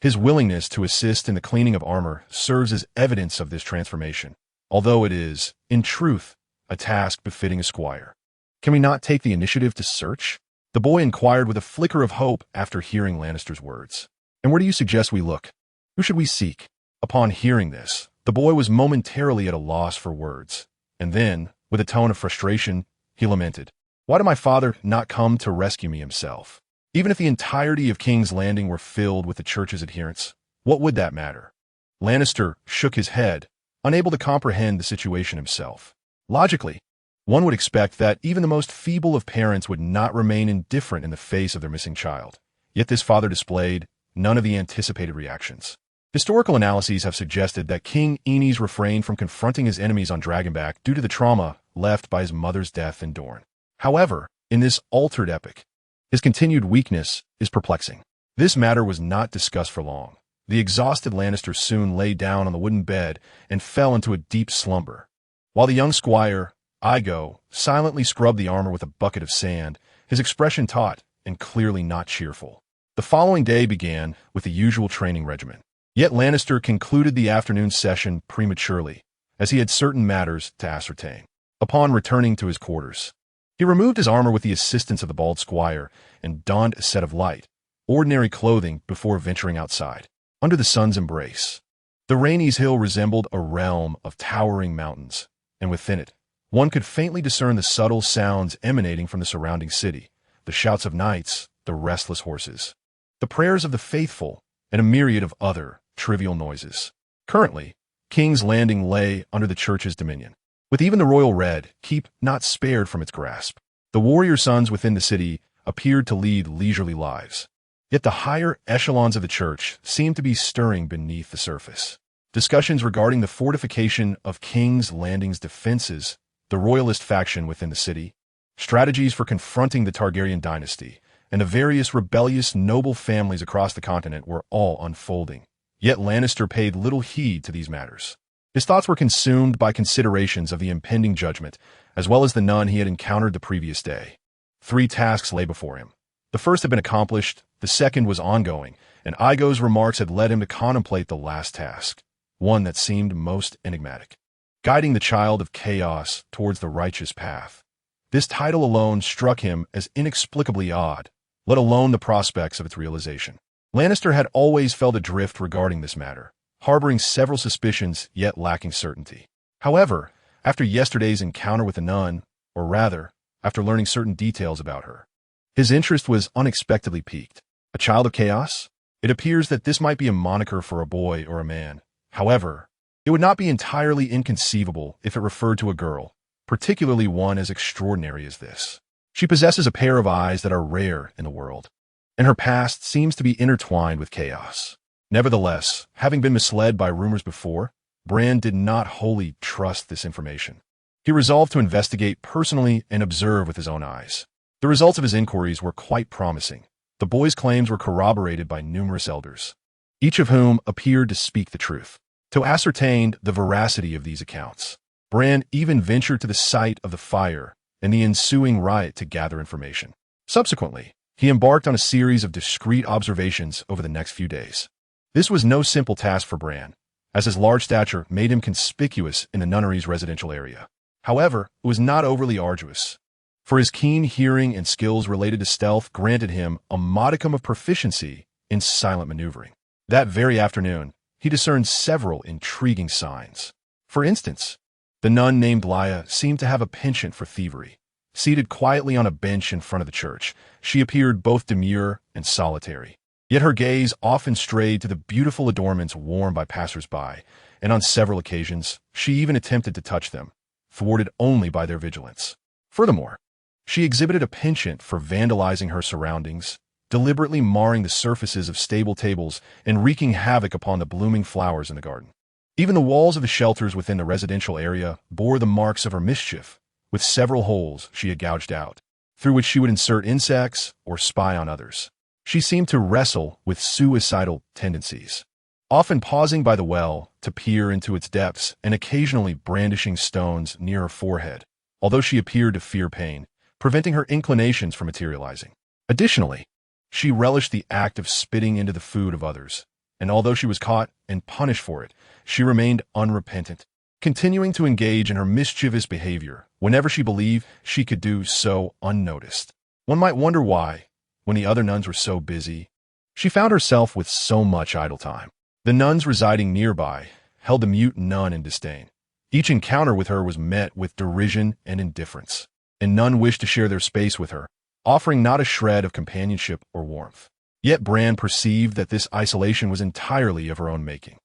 His willingness to assist in the cleaning of armor serves as evidence of this transformation, although it is, in truth, a task befitting a squire. Can we not take the initiative to search? The boy inquired with a flicker of hope after hearing Lannister's words. And where do you suggest we look? Who should we seek? Upon hearing this, the boy was momentarily at a loss for words, and then, With a tone of frustration, he lamented, "Why did my father not come to rescue me himself? Even if the entirety of King's Landing were filled with the church's adherents, what would that matter?" Lannister shook his head, unable to comprehend the situation himself. Logically, one would expect that even the most feeble of parents would not remain indifferent in the face of their missing child. Yet this father displayed none of the anticipated reactions. Historical analyses have suggested that King Aenys refrained from confronting his enemies on Dragonback due to the trauma left by his mother's death in Dorne. However, in this altered epic, his continued weakness is perplexing. This matter was not discussed for long. The exhausted Lannister soon lay down on the wooden bed and fell into a deep slumber, while the young squire, Igo, silently scrubbed the armor with a bucket of sand, his expression taut and clearly not cheerful. The following day began with the usual training regimen. Yet Lannister concluded the afternoon session prematurely, as he had certain matters to ascertain. Upon returning to his quarters, he removed his armor with the assistance of the bald squire and donned a set of light, ordinary clothing before venturing outside. Under the sun's embrace, the Rhaenys Hill resembled a realm of towering mountains, and within it, one could faintly discern the subtle sounds emanating from the surrounding city, the shouts of knights, the restless horses, the prayers of the faithful, and a myriad of other trivial noises. Currently, King's Landing lay under the church's dominion, with even the royal red keep not spared from its grasp. The warrior sons within the city appeared to lead leisurely lives, yet the higher echelons of the church seemed to be stirring beneath the surface. Discussions regarding the fortification of King's Landing's defenses, the royalist faction within the city, strategies for confronting the Targaryen dynasty, and the various rebellious noble families across the continent were all unfolding. Yet Lannister paid little heed to these matters. His thoughts were consumed by considerations of the impending judgment, as well as the nun he had encountered the previous day. 3 tasks lay before him. The first had been accomplished, the second was ongoing, and Igo's remarks had led him to contemplate the last task, one that seemed most enigmatic: guiding the child of chaos towards the righteous path. This title alone struck him as inexplicably odd, let alone the prospects of its realization. Lannister had always felt adrift regarding this matter, harboring several suspicions yet lacking certainty. However, after yesterday's encounter with the nun, or rather, after learning certain details about her, his interest was unexpectedly piqued. A child of chaos? It appears that this might be a moniker for a boy or a man. However, it would not be entirely inconceivable if it referred to a girl, particularly one as extraordinary as this. She possesses a pair of eyes that are rare in the world, and her past seems to be intertwined with chaos. Nevertheless, having been misled by rumors before, Bran did not wholly trust this information. He resolved to investigate personally and observe with his own eyes. The results of his inquiries were quite promising. The boy's claims were corroborated by numerous elders, each of whom appeared to speak the truth. To ascertain the veracity of these accounts, Bran even ventured to the site of the fire and the ensuing riot to gather information. Subsequently, he embarked on a series of discreet observations over the next few days. This was no simple task for Bran, as his large stature made him conspicuous in the nunnery's residential area. However, it was not overly arduous, for his keen hearing and skills related to stealth granted him a modicum of proficiency in silent maneuvering. That very afternoon, he discerned several intriguing signs. For instance, the nun named Lya seemed to have a penchant for thievery. Seated quietly on a bench in front of the church, she appeared both demure and solitary. Yet her gaze often strayed to the beautiful adornments worn by passers-by, and on several occasions, she even attempted to touch them, thwarted only by their vigilance. Furthermore, she exhibited a penchant for vandalizing her surroundings, deliberately marring the surfaces of stable tables and wreaking havoc upon the blooming flowers in the garden. Even the walls of the shelters within the residential area bore the marks of her mischief, with several holes she had gouged out, through which she would insert insects or spy on others. She seemed to wrestle with suicidal tendencies, often pausing by the well to peer into its depths and occasionally brandishing stones near her forehead, although she appeared to fear pain, preventing her inclinations from materializing. Additionally, she relished the act of spitting into the food of others, and although she was caught and punished for it, she remained unrepentant, continuing to engage in her mischievous behavior whenever she believed she could do so unnoticed. One might wonder why, when the other nuns were so busy, she found herself with so much idle time. The nuns residing nearby held the mute nun in disdain, Each encounter with her was met with derision and indifference, and none wished to share their space with her, offering not a shred of companionship or warmth. Yet Bran perceived that this isolation was entirely of her own making.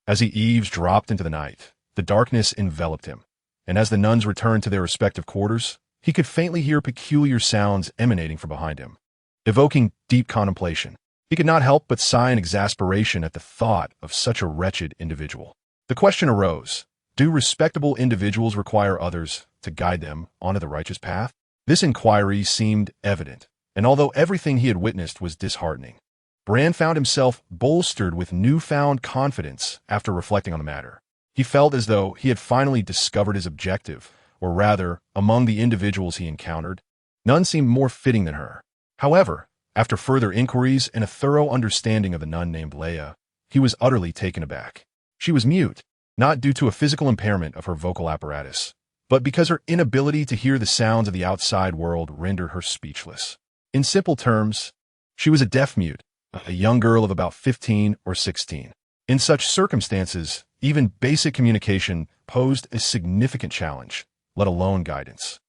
As he eavesdropped into the night, the darkness enveloped him, and as the nuns returned to their respective quarters, he could faintly hear peculiar sounds emanating from behind him, evoking deep contemplation. He could not help but sigh in exasperation at the thought of such a wretched individual. The question arose, do respectable individuals require others to guide them onto the righteous path? This inquiry seemed evident, and although everything he had witnessed was disheartening, Bran found himself bolstered with newfound confidence after reflecting on the matter. He felt as though he had finally discovered his objective, or rather, among the individuals he encountered, none seemed more fitting than her. However, after further inquiries and a thorough understanding of the nun named Leia, he was utterly taken aback. She was mute, not due to a physical impairment of her vocal apparatus, but because her inability to hear the sounds of the outside world rendered her speechless. In simple terms, she was a deaf mute, a young girl of about 15 or 16. In such circumstances, even basic communication posed a significant challenge, let alone guidance.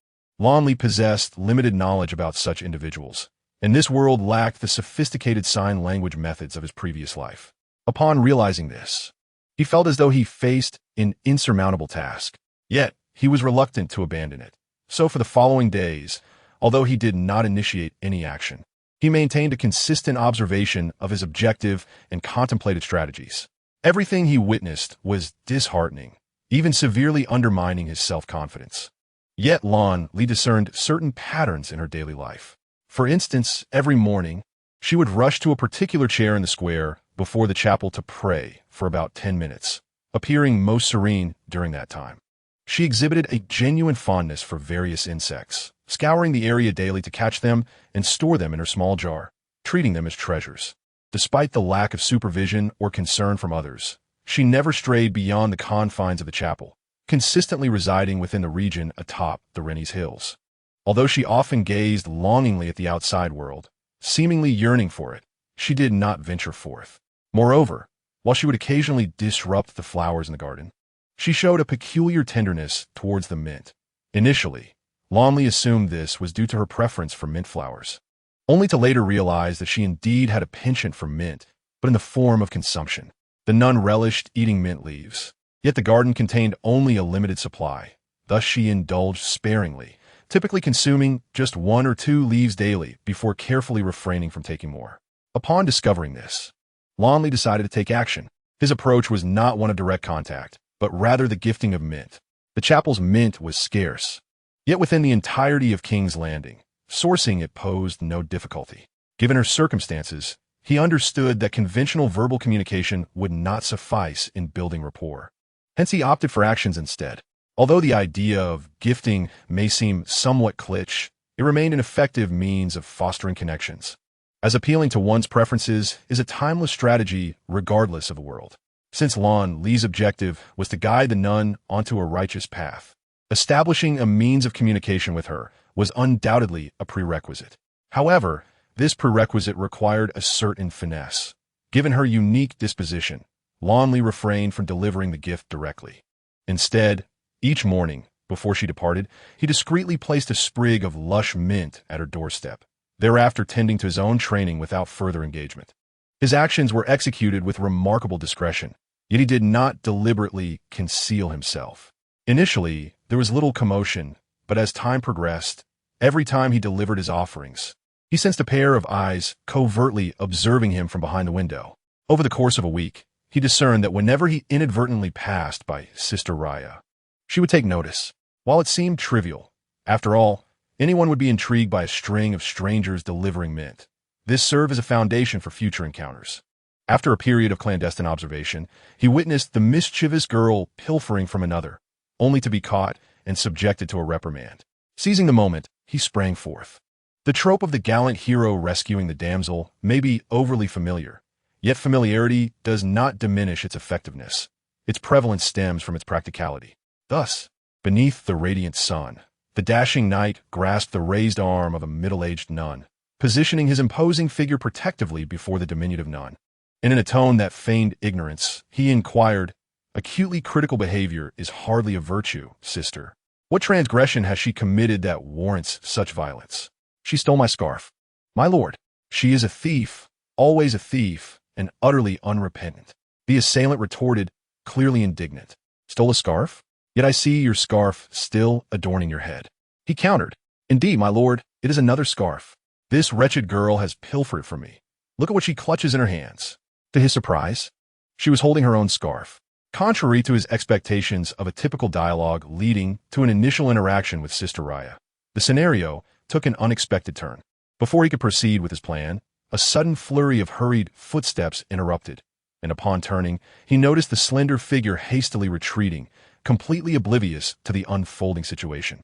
Renly possessed limited knowledge about such individuals, and this world lacked the sophisticated sign language methods of his previous life. Upon realizing this, he felt as though he faced an insurmountable task, yet he was reluctant to abandon it. So for the following days, although he did not initiate any action, he maintained a consistent observation of his objective and contemplated strategies. Everything he witnessed was disheartening, even severely undermining his self-confidence. Yet Renly discerned certain patterns in her daily life. For instance, every morning, she would rush to a particular chair in the square before the chapel to pray for about 10 minutes, appearing most serene during that time. She exhibited a genuine fondness for various insects, scouring the area daily to catch them and store them in her small jar, treating them as treasures. Despite the lack of supervision or concern from others, she never strayed beyond the confines of the chapel, consistently residing within the region atop the Renly's hills. Although she often gazed longingly at the outside world, seemingly yearning for it, she did not venture forth. Moreover, while she would occasionally disrupt the flowers in the garden, she showed a peculiar tenderness towards the mint. Initially, Renly assumed this was due to her preference for mint flowers, only to later realize that she indeed had a penchant for mint, but in the form of consumption. The nun relished eating mint leaves, yet the garden contained only a limited supply. Thus she indulged sparingly, typically consuming just 1 or 2 leaves daily before carefully refraining from taking more. Upon discovering this, Renly decided to take action. His approach was not one of direct contact, but rather the gifting of mint. The chapel's mint was scarce, yet within the entirety of King's Landing, sourcing it posed no difficulty. Given her circumstances, he understood that conventional verbal communication would not suffice in building rapport. Hence he opted for actions instead. Although the idea of gifting may seem somewhat kitsch, it remained an effective means of fostering connections, as appealing to one's preferences is a timeless strategy regardless of the world. Since Renly's objective was to guide the nun onto a righteous path, establishing a means of communication with her was undoubtedly a prerequisite. However, this prerequisite required a certain finesse. Given her unique disposition, Renly refrained from delivering the gift directly. Instead, each morning, before she departed, he discreetly placed a sprig of lush mint at her doorstep, thereafter tending to his own training without further engagement. His actions were executed with remarkable discretion, yet he did not deliberately conceal himself. Initially, there was little commotion, but as time progressed, every time he delivered his offerings, he sensed a pair of eyes covertly observing him from behind the window. Over the course of a week, he discerned that whenever he inadvertently passed by Sister Raya, she would take notice. While it seemed trivial, after all, anyone would be intrigued by a string of strangers delivering mint. This served as a foundation for future encounters. After a period of clandestine observation, he witnessed the mischievous girl pilfering from another, only to be caught and subjected to a reprimand. Seizing the moment, he sprang forth. The trope of the gallant hero rescuing the damsel may be overly familiar, yet familiarity does not diminish its effectiveness. Its prevalence stems from its practicality. Thus, beneath the radiant sun, the dashing knight grasped the raised arm of a middle-aged nun, positioning his imposing figure protectively before the diminutive nun. And in a tone that feigned ignorance, he inquired, Acutely critical behavior is hardly a virtue, sister. What transgression has she committed that warrants such violence? She stole my scarf. My lord, she is a thief, always a thief, and utterly unrepentant. The assailant retorted, clearly indignant. Stole a scarf? Yet I see your scarf still adorning your head. He countered. Indeed, my lord, it is another scarf. This wretched girl has pilfered from me. Look at what she clutches in her hands. To his surprise, she was holding her own scarf. Contrary to his expectations of a typical dialogue leading to an initial interaction with Sister Raya, the scenario took an unexpected turn. Before he could proceed with his plan, a sudden flurry of hurried footsteps interrupted, and upon turning, he noticed the slender figure hastily retreating, completely oblivious to the unfolding situation.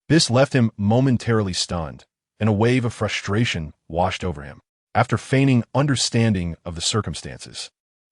This left him momentarily stunned, and a wave of frustration washed over him. After feigning understanding of the circumstances,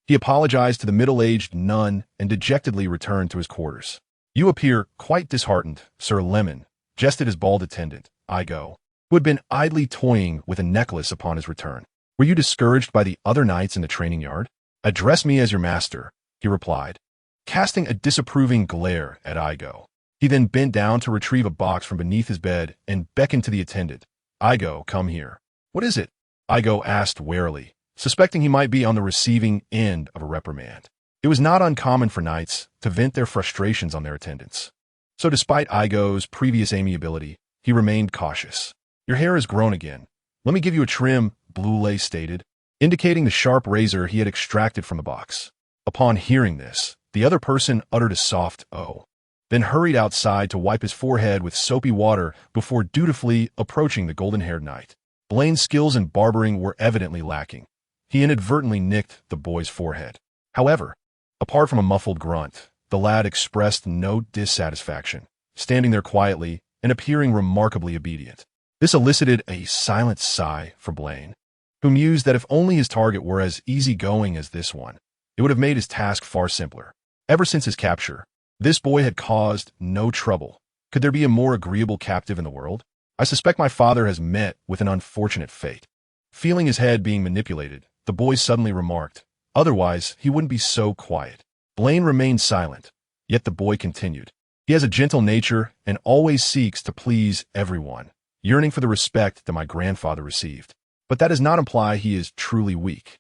he apologized to the middle-aged nun and dejectedly returned to his quarters. You appear quite disheartened, Sir Lemon, jested his bald attendant, Igo, who had been idly toying with a necklace upon his return. Were you discouraged by the other knights in the training yard? Address me as your master, he replied, casting a disapproving glare at Igo. He then bent down to retrieve a box from beneath his bed and beckoned to the attendant. Igo, come here. What is it? Igo asked warily, suspecting he might be on the receiving end of a reprimand. It was not uncommon for knights to vent their frustrations on their attendants. So despite Igo's previous amiability, he remained cautious. Your hair has grown again. Let me give you a trim, Blue stated, indicating the sharp razor he had extracted from the box. Upon hearing this, the other person uttered a soft "oh," then hurried outside to wipe his forehead with soapy water before dutifully approaching the golden-haired knight. Blaine's skills in barbering were evidently lacking. He inadvertently nicked the boy's forehead. However, apart from a muffled grunt, the lad expressed no dissatisfaction, standing there quietly and appearing remarkably obedient. This elicited a silent sigh from Blaine, who mused that if only his target were as easygoing as this one, it would have made his task far simpler. Ever since his capture, this boy had caused no trouble. Could there be a more agreeable captive in the world? I suspect my father has met with an unfortunate fate. Feeling his head being manipulated, the boy suddenly remarked, otherwise he wouldn't be so quiet. Blaine remained silent, yet the boy continued. He has a gentle nature and always seeks to please everyone, yearning for the respect that my grandfather received. But that does not imply he is truly weak.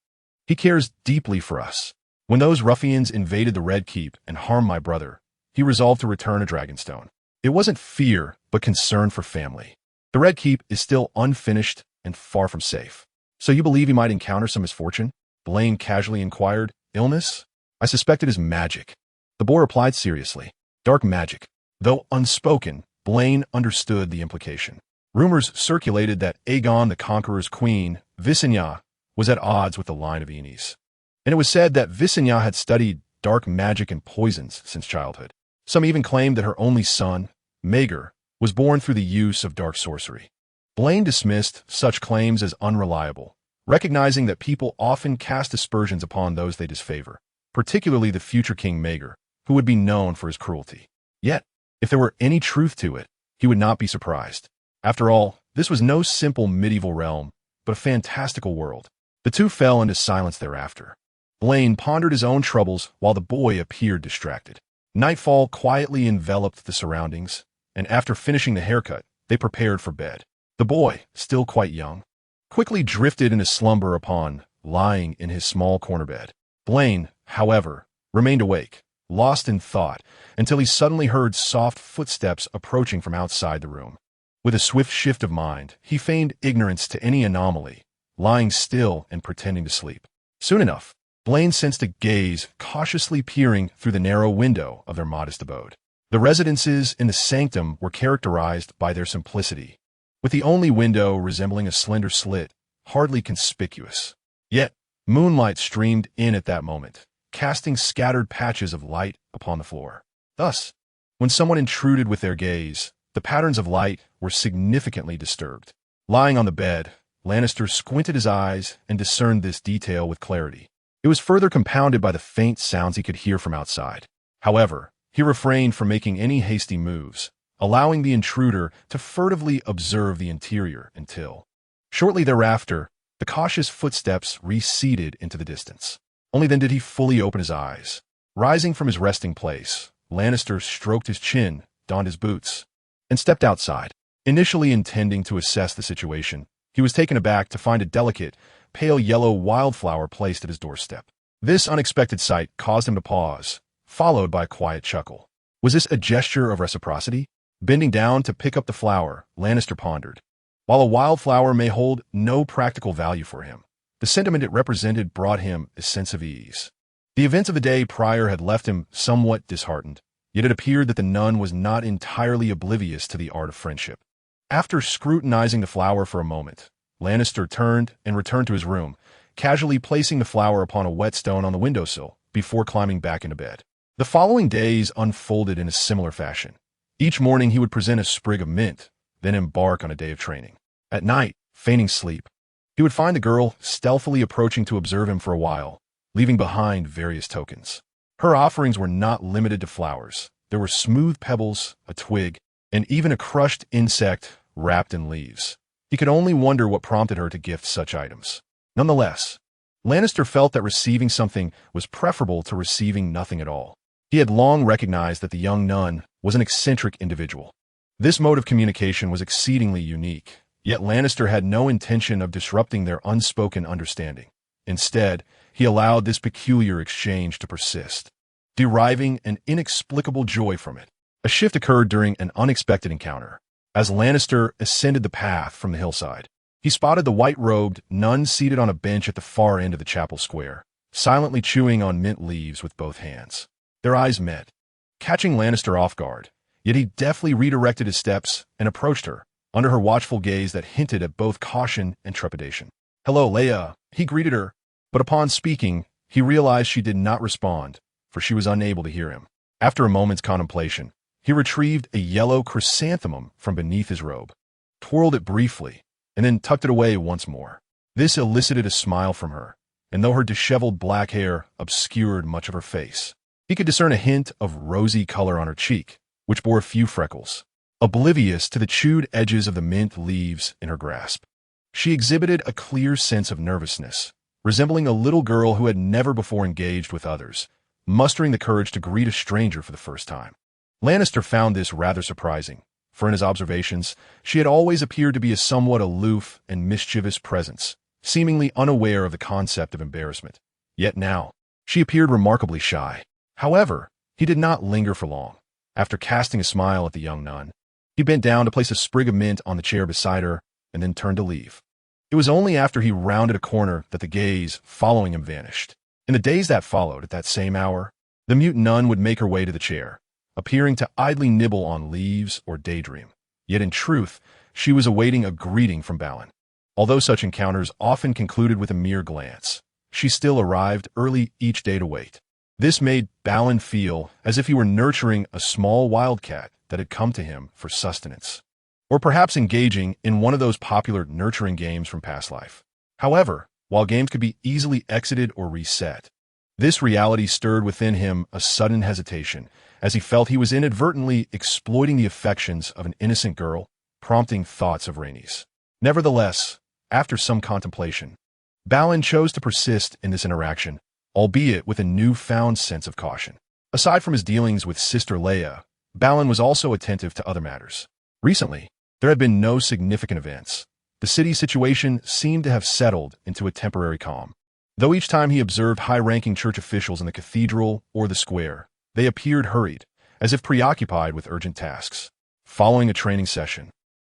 He cares deeply for us. When those ruffians invaded the Red Keep and harmed my brother, he resolved to return a Dragonstone. It wasn't fear, but concern for family. The Red Keep is still unfinished and far from safe. So you believe he might encounter some misfortune? Blaine casually inquired. Illness? I suspect it is magic. The boy replied seriously. Dark magic. Though unspoken, Blaine understood the implication. Rumors circulated that Aegon the Conqueror's queen, Visenya, was at odds with the line of Aenys. And it was said that Visenya had studied dark magic and poisons since childhood. Some even claimed that her only son, Maegor, was born through the use of dark sorcery. Blaine dismissed such claims as unreliable, recognizing that people often cast aspersions upon those they disfavor, particularly the future King Maegor, who would be known for his cruelty. Yet, if there were any truth to it, he would not be surprised. After all, this was no simple medieval realm, but a fantastical world. The two fell into silence thereafter. Blaine pondered his own troubles while the boy appeared distracted. Nightfall quietly enveloped the surroundings, and after finishing the haircut, they prepared for bed. The boy, still quite young, quickly drifted into slumber upon lying in his small corner bed. Blaine, however, remained awake, lost in thought, until he suddenly heard soft footsteps approaching from outside the room. With a swift shift of mind, he feigned ignorance to any anomaly, lying still and pretending to sleep. Soon enough, Blaine sensed a gaze cautiously peering through the narrow window of their modest abode. The residences in the sanctum were characterized by their simplicity, with the only window resembling a slender slit, hardly conspicuous. Yet, moonlight streamed in at that moment, casting scattered patches of light upon the floor. Thus, when someone intruded with their gaze, the patterns of light were significantly disturbed. Lying on the bed, Lannister squinted his eyes and discerned this detail with clarity. It was further compounded by the faint sounds he could hear from outside. However, he refrained from making any hasty moves, allowing the intruder to furtively observe the interior until, shortly thereafter, the cautious footsteps receded into the distance. Only then did he fully open his eyes. Rising from his resting place, Lannister stroked his chin, donned his boots, and stepped outside. Initially intending to assess the situation, he was taken aback to find a delicate, pale yellow wildflower placed at his doorstep. This unexpected sight caused him to pause, followed by a quiet chuckle. Was this a gesture of reciprocity? Bending down to pick up the flower, Lannister pondered. While a wildflower may hold no practical value for him, the sentiment it represented brought him a sense of ease. The events of the day prior had left him somewhat disheartened, yet it appeared that the nun was not entirely oblivious to the art of friendship. After scrutinizing the flower for a moment, Lannister turned and returned to his room, casually placing the flower upon a whetstone on the windowsill before climbing back into bed. The following days unfolded in a similar fashion. Each morning he would present a sprig of mint, then embark on a day of training. At night, feigning sleep, he would find the girl stealthily approaching to observe him for a while, leaving behind various tokens. Her offerings were not limited to flowers. There were smooth pebbles, a twig, and even a crushed insect wrapped in leaves. He could only wonder what prompted her to gift such items. Nonetheless, Lannister felt that receiving something was preferable to receiving nothing at all. He had long recognized that the young nun was an eccentric individual. This mode of communication was exceedingly unique, yet Lannister had no intention of disrupting their unspoken understanding. Instead, he allowed this peculiar exchange to persist, deriving an inexplicable joy from it. A shift occurred during an unexpected encounter. As Lannister ascended the path from the hillside, he spotted the white-robed nun seated on a bench at the far end of the chapel square, silently chewing on mint leaves with both hands. Their eyes met, catching Lannister off guard, yet he deftly redirected his steps and approached her, under her watchful gaze that hinted at both caution and trepidation. "Hello, Leia," he greeted her, but upon speaking, he realized she did not respond, for she was unable to hear him. After a moment's contemplation, he retrieved a yellow chrysanthemum from beneath his robe, twirled it briefly, and then tucked it away once more. This elicited a smile from her, and though her disheveled black hair obscured much of her face, he could discern a hint of rosy color on her cheek, which bore a few freckles. Oblivious to the chewed edges of the mint leaves in her grasp, she exhibited a clear sense of nervousness, resembling a little girl who had never before engaged with others, mustering the courage to greet a stranger for the first time. Lannister found this rather surprising, for in his observations, she had always appeared to be a somewhat aloof and mischievous presence, seemingly unaware of the concept of embarrassment. Yet now, she appeared remarkably shy. However, he did not linger for long. After casting a smile at the young nun, he bent down to place a sprig of mint on the chair beside her and then turned to leave. It was only after he rounded a corner that the gaze following him vanished. In the days that followed, at that same hour, the mute nun would make her way to the chair, appearing to idly nibble on leaves or daydream. Yet in truth, she was awaiting a greeting from Balin. Although such encounters often concluded with a mere glance, she still arrived early each day to wait. This made Balin feel as if he were nurturing a small wildcat that had come to him for sustenance, or perhaps engaging in one of those popular nurturing games from past life. However, while games could be easily exited or reset, this reality stirred within him a sudden hesitation, as he felt he was inadvertently exploiting the affections of an innocent girl, prompting thoughts of Rhaenys. Nevertheless, after some contemplation, Balin chose to persist in this interaction, albeit with a newfound sense of caution. Aside from his dealings with Sister Leia, Balin was also attentive to other matters. Recently, there had been no significant events. The city's situation seemed to have settled into a temporary calm. Though each time he observed high-ranking church officials in the cathedral or the square, they appeared hurried, as if preoccupied with urgent tasks. Following a training session,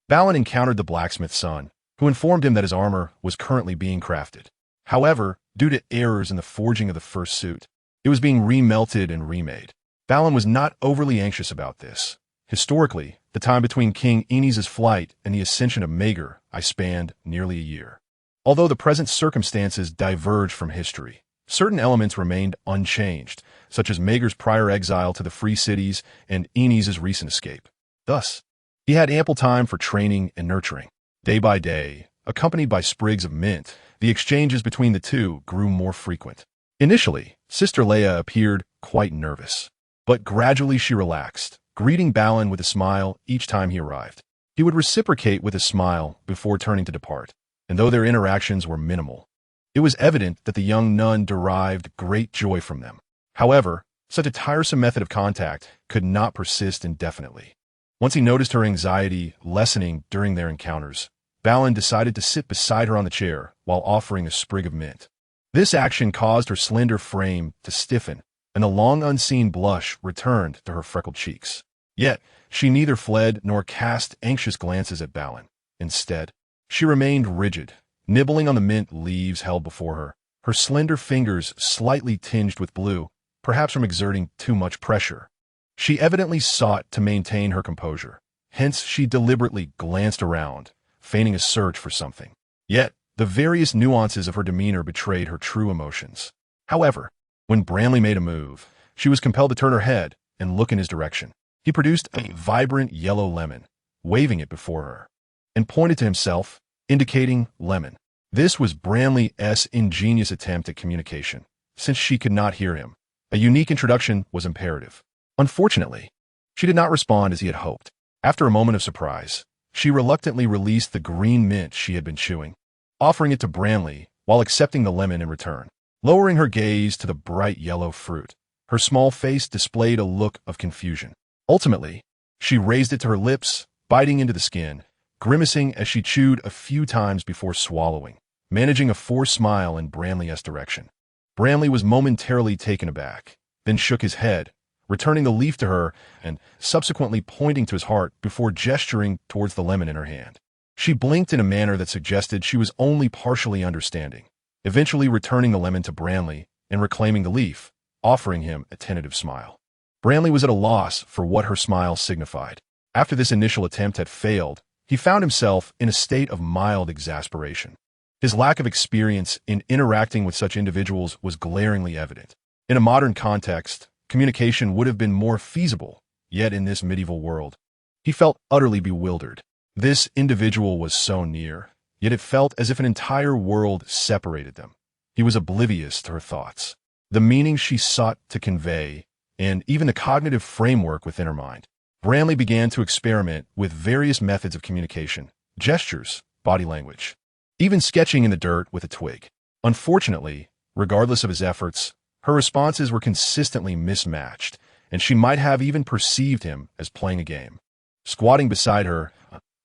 Balin encountered the blacksmith's son, who informed him that his armor was currently being crafted. However, due to errors in the forging of the first suit, it was being remelted and remade. Balin was not overly anxious about this. Historically, the time between King Aenys' flight and the ascension of Maegor spanned nearly a year. Although the present circumstances diverged from history, certain elements remained unchanged, such as Maegor's prior exile to the Free Cities and Aenys' recent escape. Thus, he had ample time for training and nurturing. Day by day, accompanied by sprigs of mint, the exchanges between the two grew more frequent. Initially, Sister Leia appeared quite nervous, but gradually she relaxed, greeting Balin with a smile each time he arrived. He would reciprocate with a smile before turning to depart, and though their interactions were minimal, it was evident that the young nun derived great joy from them. However, Such a tiresome method of contact could not persist indefinitely. Once he noticed her anxiety lessening during their encounters, Balin decided to sit beside her on the chair while offering a sprig of mint. This action caused her slender frame to stiffen, and the long unseen blush returned to her freckled cheeks. Yet, she neither fled nor cast anxious glances at Balin. Instead, she remained rigid, nibbling on the mint leaves held before her, her slender fingers slightly tinged with blue, perhaps from exerting too much pressure. She evidently sought to maintain her composure, hence she deliberately glanced around, feigning a search for something. Yet, the various nuances of her demeanor betrayed her true emotions. However, when Renly made a move, she was compelled to turn her head and look in his direction. He produced a vibrant yellow lemon, waving it before her, and pointed to himself, indicating lemon. This was Renly's ingenious attempt at communication, since she could not hear him. A unique introduction was imperative. Unfortunately, she did not respond as he had hoped. After a moment of surprise, she reluctantly released the green mint she had been chewing, offering it to Renly while accepting the lemon in return. Lowering her gaze to the bright yellow fruit, her small face displayed a look of confusion. Ultimately, she raised it to her lips, biting into the skin, grimacing as she chewed a few times before swallowing, managing a forced smile in Renly's direction. Renly was momentarily taken aback, then shook his head, returning the leaf to her and subsequently pointing to his heart before gesturing towards the lemon in her hand. She blinked in a manner that suggested she was only partially understanding, eventually returning the lemon to Renly and reclaiming the leaf, offering him a tentative smile. Renly was at a loss for what her smile signified. After this initial attempt had failed, he found himself in a state of mild exasperation. His lack of experience in interacting with such individuals was glaringly evident. In a modern context, communication would have been more feasible, yet in this medieval world, he felt utterly bewildered. This individual was so near, yet it felt as if an entire world separated them. He was oblivious to her thoughts, the meaning she sought to convey, and even the cognitive framework within her mind. Renly began to experiment with various methods of communication, gestures, body language, even sketching in the dirt with a twig. Unfortunately, regardless of his efforts, her responses were consistently mismatched, and she might have even perceived him as playing a game. Squatting beside her,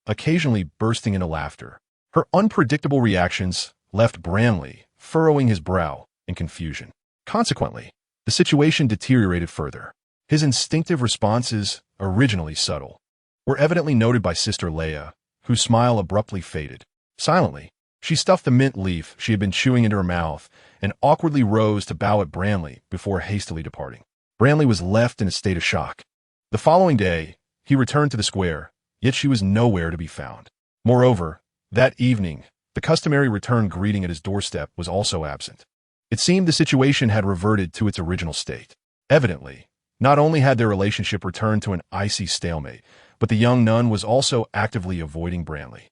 occasionally bursting into laughter, her unpredictable reactions left Renly furrowing his brow in confusion. Consequently, the situation deteriorated further. His instinctive responses, originally subtle, were evidently noted by Sister Leia, whose smile abruptly faded. Silently, she stuffed the mint leaf she had been chewing into her mouth and awkwardly rose to bow at Renly before hastily departing. Renly was left in a state of shock. The following day, he returned to the square, yet she was nowhere to be found. Moreover, that evening, the customary return greeting at his doorstep was also absent. It seemed the situation had reverted to its original state. Evidently, not only had their relationship returned to an icy stalemate, but the young nun was also actively avoiding Renly.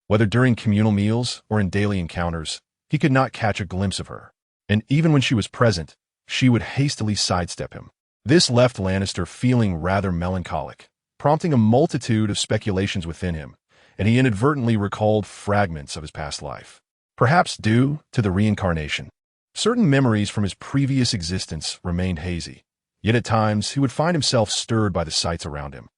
Whether during communal meals or in daily encounters, he could not catch a glimpse of her, and even when she was present, she would hastily sidestep him. This left Lannister feeling rather melancholic, prompting a multitude of speculations within him, and he inadvertently recalled fragments of his past life. Perhaps due to the reincarnation, certain memories from his previous existence remained hazy, yet at times he would find himself stirred by the sights around him.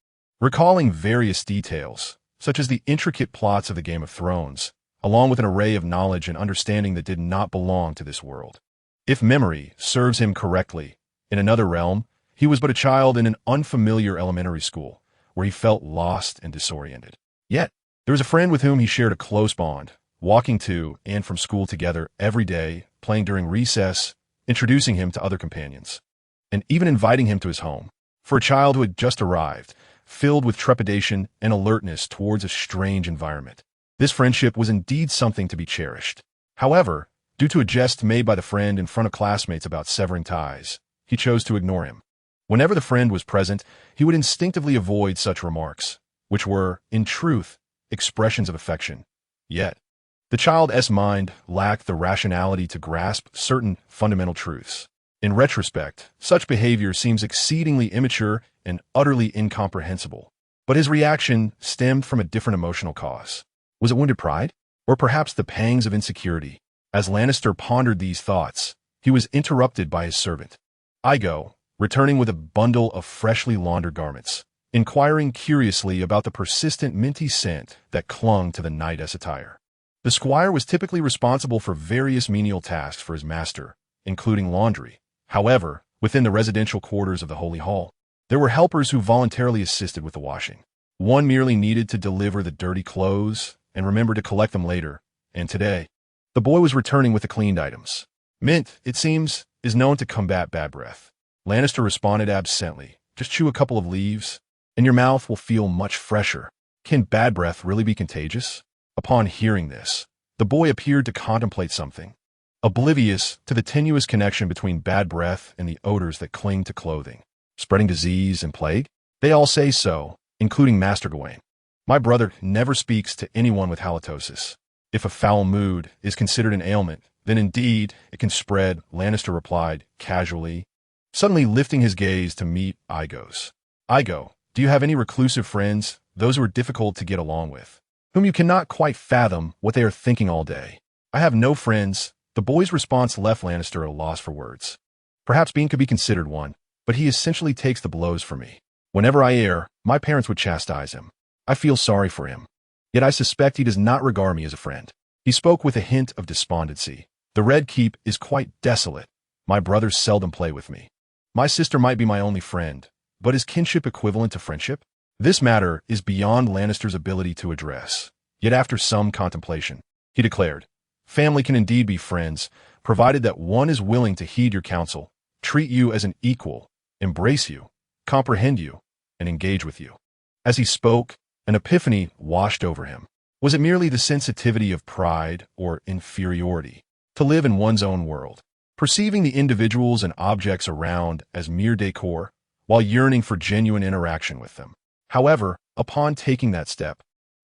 Recalling various details, such as the intricate plots of the Game of Thrones, along with an array of knowledge and understanding that did not belong to this world. If memory serves him correctly, in another realm, he was but a child in an unfamiliar elementary school, where he felt lost and disoriented. Yet, there was a friend with whom he shared a close bond, walking to and from school together every day, playing during recess, introducing him to other companions, and even inviting him to his home. For a child who had just arrived, filled with trepidation and alertness towards a strange environment, this friendship was indeed something to be cherished. However, due to a jest made by the friend in front of classmates about severing ties, he chose to ignore him. Whenever the friend was present, he would instinctively avoid such remarks, which were, in truth, expressions of affection. Yet, the child's mind lacked the rationality to grasp certain fundamental truths. In retrospect, such behavior seems exceedingly immature and utterly incomprehensible. But his reaction stemmed from a different emotional cause. Was it wounded pride? Or perhaps the pangs of insecurity? As Lannister pondered these thoughts, he was interrupted by his servant. "I go," returning with a bundle of freshly laundered garments, inquiring curiously about the persistent minty scent that clung to the knight's attire. The squire was typically responsible for various menial tasks for his master, including laundry. However, within the residential quarters of the Holy Hall, there were helpers who voluntarily assisted with the washing. One merely needed to deliver the dirty clothes and remember to collect them later, and today, the boy was returning with the cleaned items. Mint, it seems, is known to combat bad breath. Lannister responded absently. Just chew a couple of leaves, and your mouth will feel much fresher. Can bad breath really be contagious? Upon hearing this, the boy appeared to contemplate something, oblivious to the tenuous connection between bad breath and the odors that cling to clothing. Spreading disease and plague? They all say so, including Master Gawain. My brother never speaks to anyone with halitosis. If a foul mood is considered an ailment, then indeed it can spread, Lannister replied, casually, suddenly lifting his gaze to meet Igo's. Igo, do you have any reclusive friends, those who are difficult to get along with, whom you cannot quite fathom what they are thinking all day? I have no friends. The boy's response left Lannister at a loss for words. Perhaps Bean could be considered one, but he essentially takes the blows for me. Whenever I err, my parents would chastise him. I feel sorry for him. Yet I suspect he does not regard me as a friend. He spoke with a hint of despondency. The Red Keep is quite desolate. My brothers seldom play with me. My sister might be my only friend, but is kinship equivalent to friendship? This matter is beyond Lannister's ability to address. Yet after some contemplation, he declared, family can indeed be friends, provided that one is willing to heed your counsel, treat you as an equal, embrace you, comprehend you, and engage with you. As he spoke, an epiphany washed over him. Was it merely the sensitivity of pride or inferiority to live in one's own world, perceiving the individuals and objects around as mere decor, while yearning for genuine interaction with them? However, upon taking that step,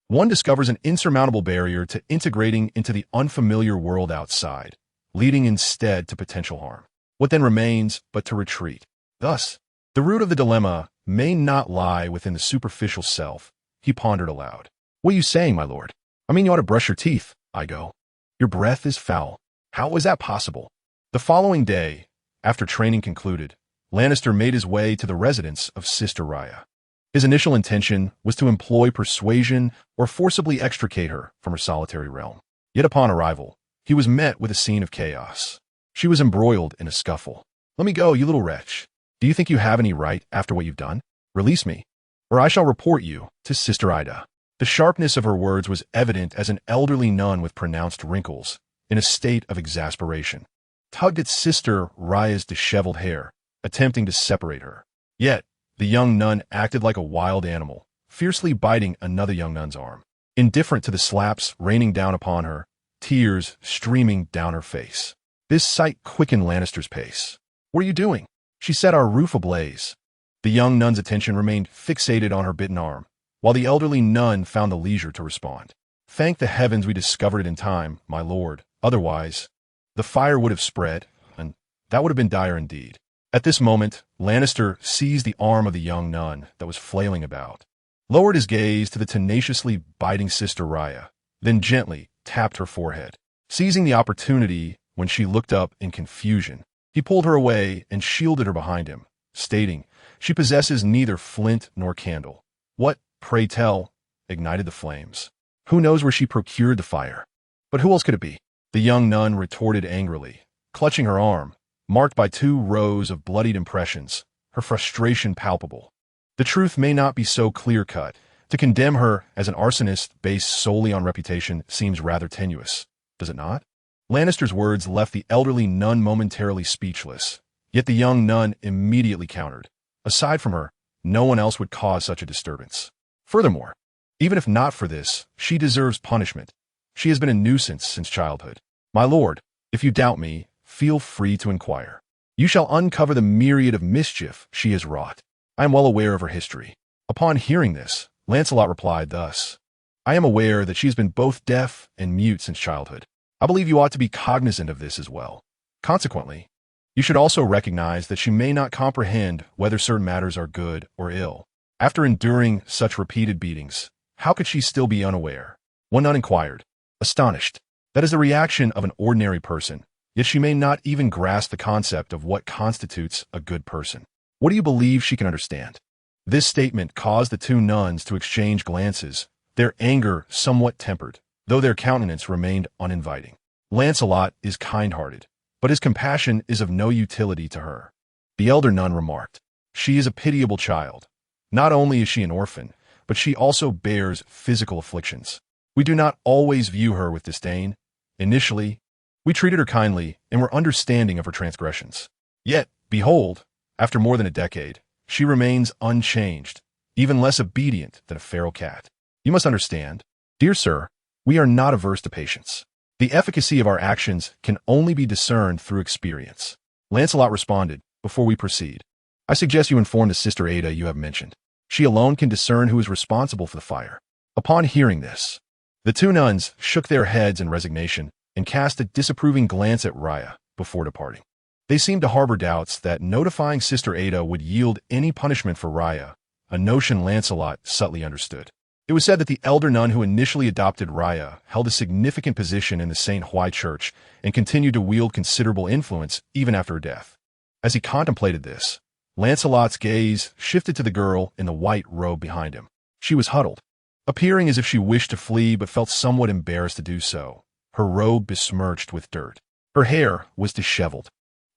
one discovers an insurmountable barrier to integrating into the unfamiliar world outside, leading instead to potential harm. What then remains but to retreat? Thus, the root of the dilemma may not lie within the superficial self, he pondered aloud. What are you saying, my lord? I mean, you ought to brush your teeth, Igo. Your breath is foul. How is that possible? The following day, after training concluded, Lannister made his way to the residence of Sister Rya. His initial intention was to employ persuasion or forcibly extricate her from her solitary realm. Yet upon arrival, he was met with a scene of chaos. She was embroiled in a scuffle. Let me go, you little wretch. Do you think you have any right after what you've done? Release me, or I shall report you to Sister Ida. The sharpness of her words was evident as an elderly nun with pronounced wrinkles, in a state of exasperation, tugged at Sister Rya's disheveled hair, attempting to separate her. Yet, the young nun acted like a wild animal, fiercely biting another young nun's arm, indifferent to the slaps raining down upon her, tears streaming down her face. This sight quickened Lannister's pace. What are you doing? She set our roof ablaze. The young nun's attention remained fixated on her bitten arm, while the elderly nun found the leisure to respond. Thank the heavens we discovered it in time, my lord. Otherwise, the fire would have spread, and that would have been dire indeed. At this moment, Lannister seized the arm of the young nun that was flailing about, lowered his gaze to the tenaciously biting Sister Rya, then gently tapped her forehead. Seizing the opportunity when she looked up in confusion, he pulled her away and shielded her behind him, stating, she possesses neither flint nor candle. What, pray tell, ignited the flames? Who knows where she procured the fire? But who else could it be? The young nun retorted angrily, clutching her arm, marked by 2 rows of bloodied impressions, her frustration palpable. The truth may not be so clear-cut. To condemn her as an arsonist based solely on reputation seems rather tenuous, does it not? Lannister's words left the elderly nun momentarily speechless, yet the young nun immediately countered. Aside from her, no one else would cause such a disturbance. Furthermore, even if not for this, she deserves punishment. She has been a nuisance since childhood. My lord, if you doubt me, feel free to inquire. You shall uncover the myriad of mischief she has wrought. I am well aware of her history. Upon hearing this, Lancelot replied thus, I am aware that she has been both deaf and mute since childhood. I believe you ought to be cognizant of this as well. Consequently, you should also recognize that she may not comprehend whether certain matters are good or ill. After enduring such repeated beatings, how could she still be unaware? One nun inquired, astonished. That is the reaction of an ordinary person, yet she may not even grasp the concept of what constitutes a good person. What do you believe she can understand? This statement caused the two nuns to exchange glances, their anger somewhat tempered, though their countenance remained uninviting. Lancelot is kind-hearted, but his compassion is of no utility to her. The elder nun remarked, "She is a pitiable child. Not only is she an orphan, but she also bears physical afflictions. We do not always view her with disdain. Initially, we treated her kindly and were understanding of her transgressions. Yet, behold, after more than a decade, she remains unchanged, even less obedient than a feral cat. You must understand, dear sir, we are not averse to patience. The efficacy of our actions can only be discerned through experience." Lancelot responded, "Before we proceed, I suggest you inform the Sister Ada you have mentioned. She alone can discern who is responsible for the fire." Upon hearing this, the two nuns shook their heads in resignation and cast a disapproving glance at Raya before departing. They seemed to harbor doubts that notifying Sister Ada would yield any punishment for Raya, a notion Lancelot subtly understood. It was said that the elder nun who initially adopted Raya held a significant position in the St. Hwai Church and continued to wield considerable influence even after her death. As he contemplated this, Lancelot's gaze shifted to the girl in the white robe behind him. She was huddled, appearing as if she wished to flee but felt somewhat embarrassed to do so, her robe besmirched with dirt. Her hair was disheveled,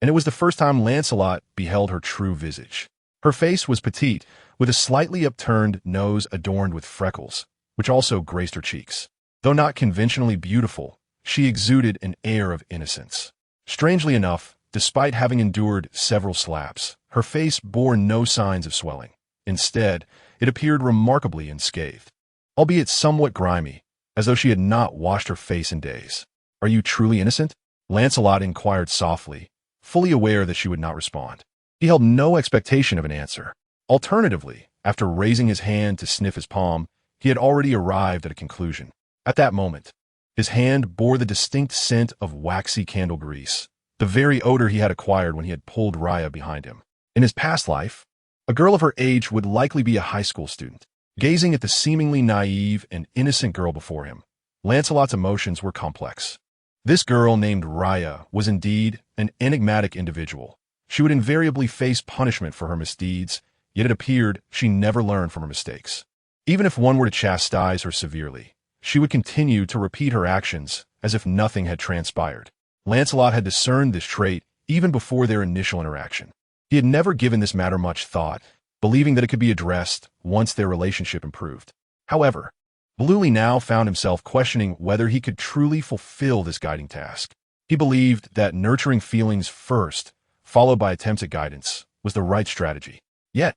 and it was the first time Lancelot beheld her true visage. Her face was petite, with a slightly upturned nose adorned with freckles, which also graced her cheeks. Though not conventionally beautiful, she exuded an air of innocence. Strangely enough, despite having endured several slaps, her face bore no signs of swelling. Instead, it appeared remarkably unscathed, albeit somewhat grimy, as though she had not washed her face in days. "Are you truly innocent?" Lancelot inquired softly, fully aware that she would not respond. He held no expectation of an answer. Alternatively, after raising his hand to sniff his palm, he had already arrived at a conclusion. At that moment, his hand bore the distinct scent of waxy candle grease, the very odor he had acquired when he had pulled Raya behind him. In his past life, a girl of her age would likely be a high school student. Gazing at the seemingly naive and innocent girl before him, Lancelot's emotions were complex. This girl named Raya was indeed an enigmatic individual. She would invariably face punishment for her misdeeds, yet it appeared she never learned from her mistakes. Even if one were to chastise her severely, she would continue to repeat her actions as if nothing had transpired. Lancelot had discerned this trait even before their initial interaction. He had never given this matter much thought, believing that it could be addressed once their relationship improved. However, Bluely now found himself questioning whether he could truly fulfill this guiding task. He believed that nurturing feelings first, followed by attempts at guidance, was the right strategy. Yet,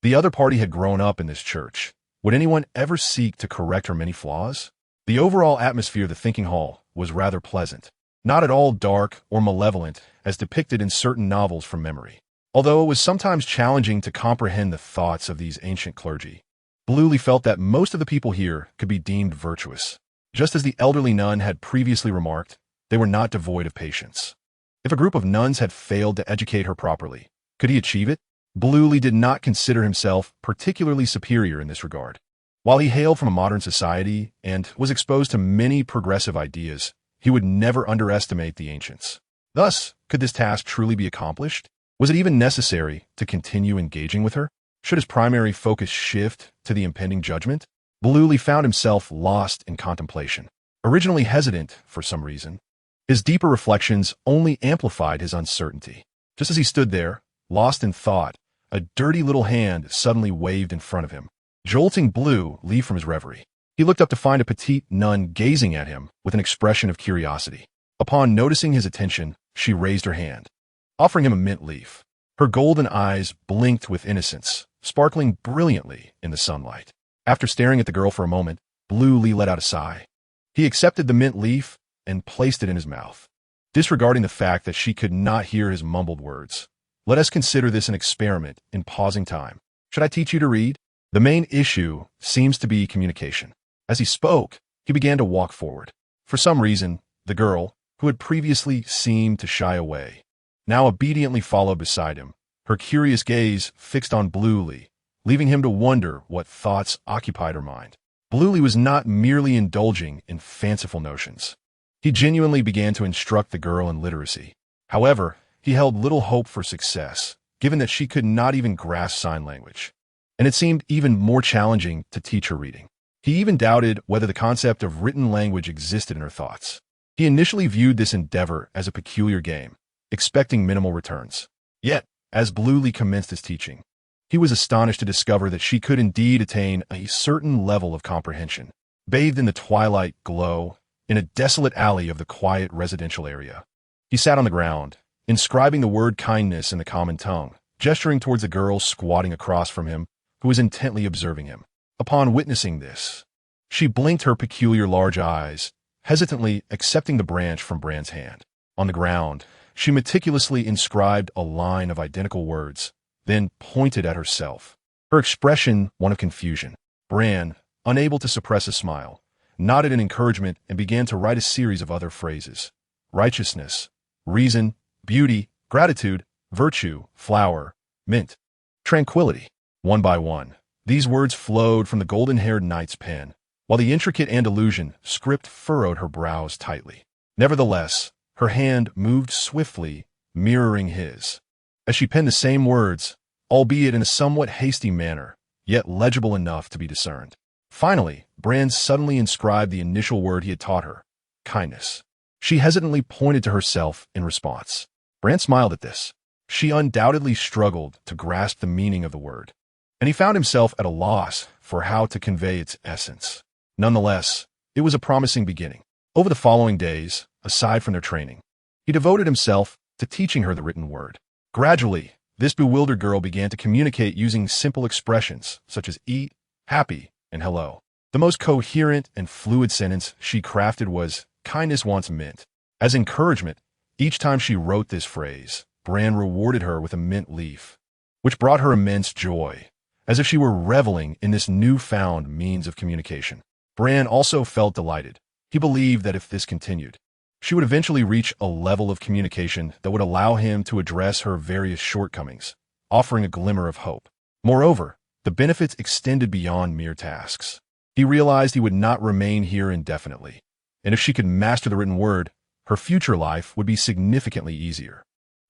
the other party had grown up in this church. Would anyone ever seek to correct her many flaws? The overall atmosphere of the thinking hall was rather pleasant, not at all dark or malevolent as depicted in certain novels from memory. Although it was sometimes challenging to comprehend the thoughts of these ancient clergy, Bluely felt that most of the people here could be deemed virtuous. Just as the elderly nun had previously remarked, they were not devoid of patience. If a group of nuns had failed to educate her properly, could he achieve it? Bluely did not consider himself particularly superior in this regard. While he hailed from a modern society and was exposed to many progressive ideas, he would never underestimate the ancients. Thus, could this task truly be accomplished? Was it even necessary to continue engaging with her? Should his primary focus shift to the impending judgment? Bluely found himself lost in contemplation. Originally hesitant for some reason, his deeper reflections only amplified his uncertainty. Just as he stood there, lost in thought, a dirty little hand suddenly waved in front of him, jolting Bluely from his reverie. He looked up to find a petite nun gazing at him with an expression of curiosity. Upon noticing his attention, she raised her hand, offering him a mint leaf. Her golden eyes blinked with innocence, sparkling brilliantly in the sunlight. After staring at the girl for a moment, Bluely let out a sigh. He accepted the mint leaf and placed it in his mouth, disregarding the fact that she could not hear his mumbled words. Let us consider this an experiment in pausing time. Should I teach you to read? The main issue seems to be communication. As he spoke, he began to walk forward. For some reason, the girl, who had previously seemed to shy away, now obediently followed beside him, her curious gaze fixed on Bluely, leaving him to wonder what thoughts occupied her mind. Bluely was not merely indulging in fanciful notions. He genuinely began to instruct the girl in literacy. However, he held little hope for success, given that she could not even grasp sign language. And it seemed even more challenging to teach her reading. He even doubted whether the concept of written language existed in her thoughts. He initially viewed this endeavor as a peculiar game, expecting minimal returns. Yet, as Bluely commenced his teaching, he was astonished to discover that she could indeed attain a certain level of comprehension. Bathed in the twilight glow, in a desolate alley of the quiet residential area, he sat on the ground, inscribing the word kindness in the common tongue, gesturing towards a girl squatting across from him who was intently observing him. Upon witnessing this, she blinked her peculiar large eyes, hesitantly accepting the branch from Bran's hand. On the ground, she meticulously inscribed a line of identical words, then pointed at herself, her expression one of confusion. Bran, unable to suppress a smile, nodded in encouragement and began to write a series of other phrases. Righteousness, reason, beauty, gratitude, virtue, flower, mint, tranquility. One by one, these words flowed from the golden-haired knight's pen, while the intricate Andalusian script furrowed her brows tightly. Nevertheless, her hand moved swiftly, mirroring his, as she penned the same words, albeit in a somewhat hasty manner, yet legible enough to be discerned. Finally, Bran suddenly inscribed the initial word he had taught her, kindness. She hesitantly pointed to herself in response. Bran smiled at this. She undoubtedly struggled to grasp the meaning of the word, and he found himself at a loss for how to convey its essence. Nonetheless, it was a promising beginning. Over the following days, aside from their training, he devoted himself to teaching her the written word. Gradually, this bewildered girl began to communicate using simple expressions such as eat, happy, and hello. The most coherent and fluid sentence she crafted was, kindness wants mint. As encouragement, each time she wrote this phrase, Bran rewarded her with a mint leaf, which brought her immense joy, as if she were reveling in this newfound means of communication. Bran also felt delighted. He believed that if this continued, she would eventually reach a level of communication that would allow him to address her various shortcomings, offering a glimmer of hope. Moreover, the benefits extended beyond mere tasks. He realized he would not remain here indefinitely, and if she could master the written word, her future life would be significantly easier.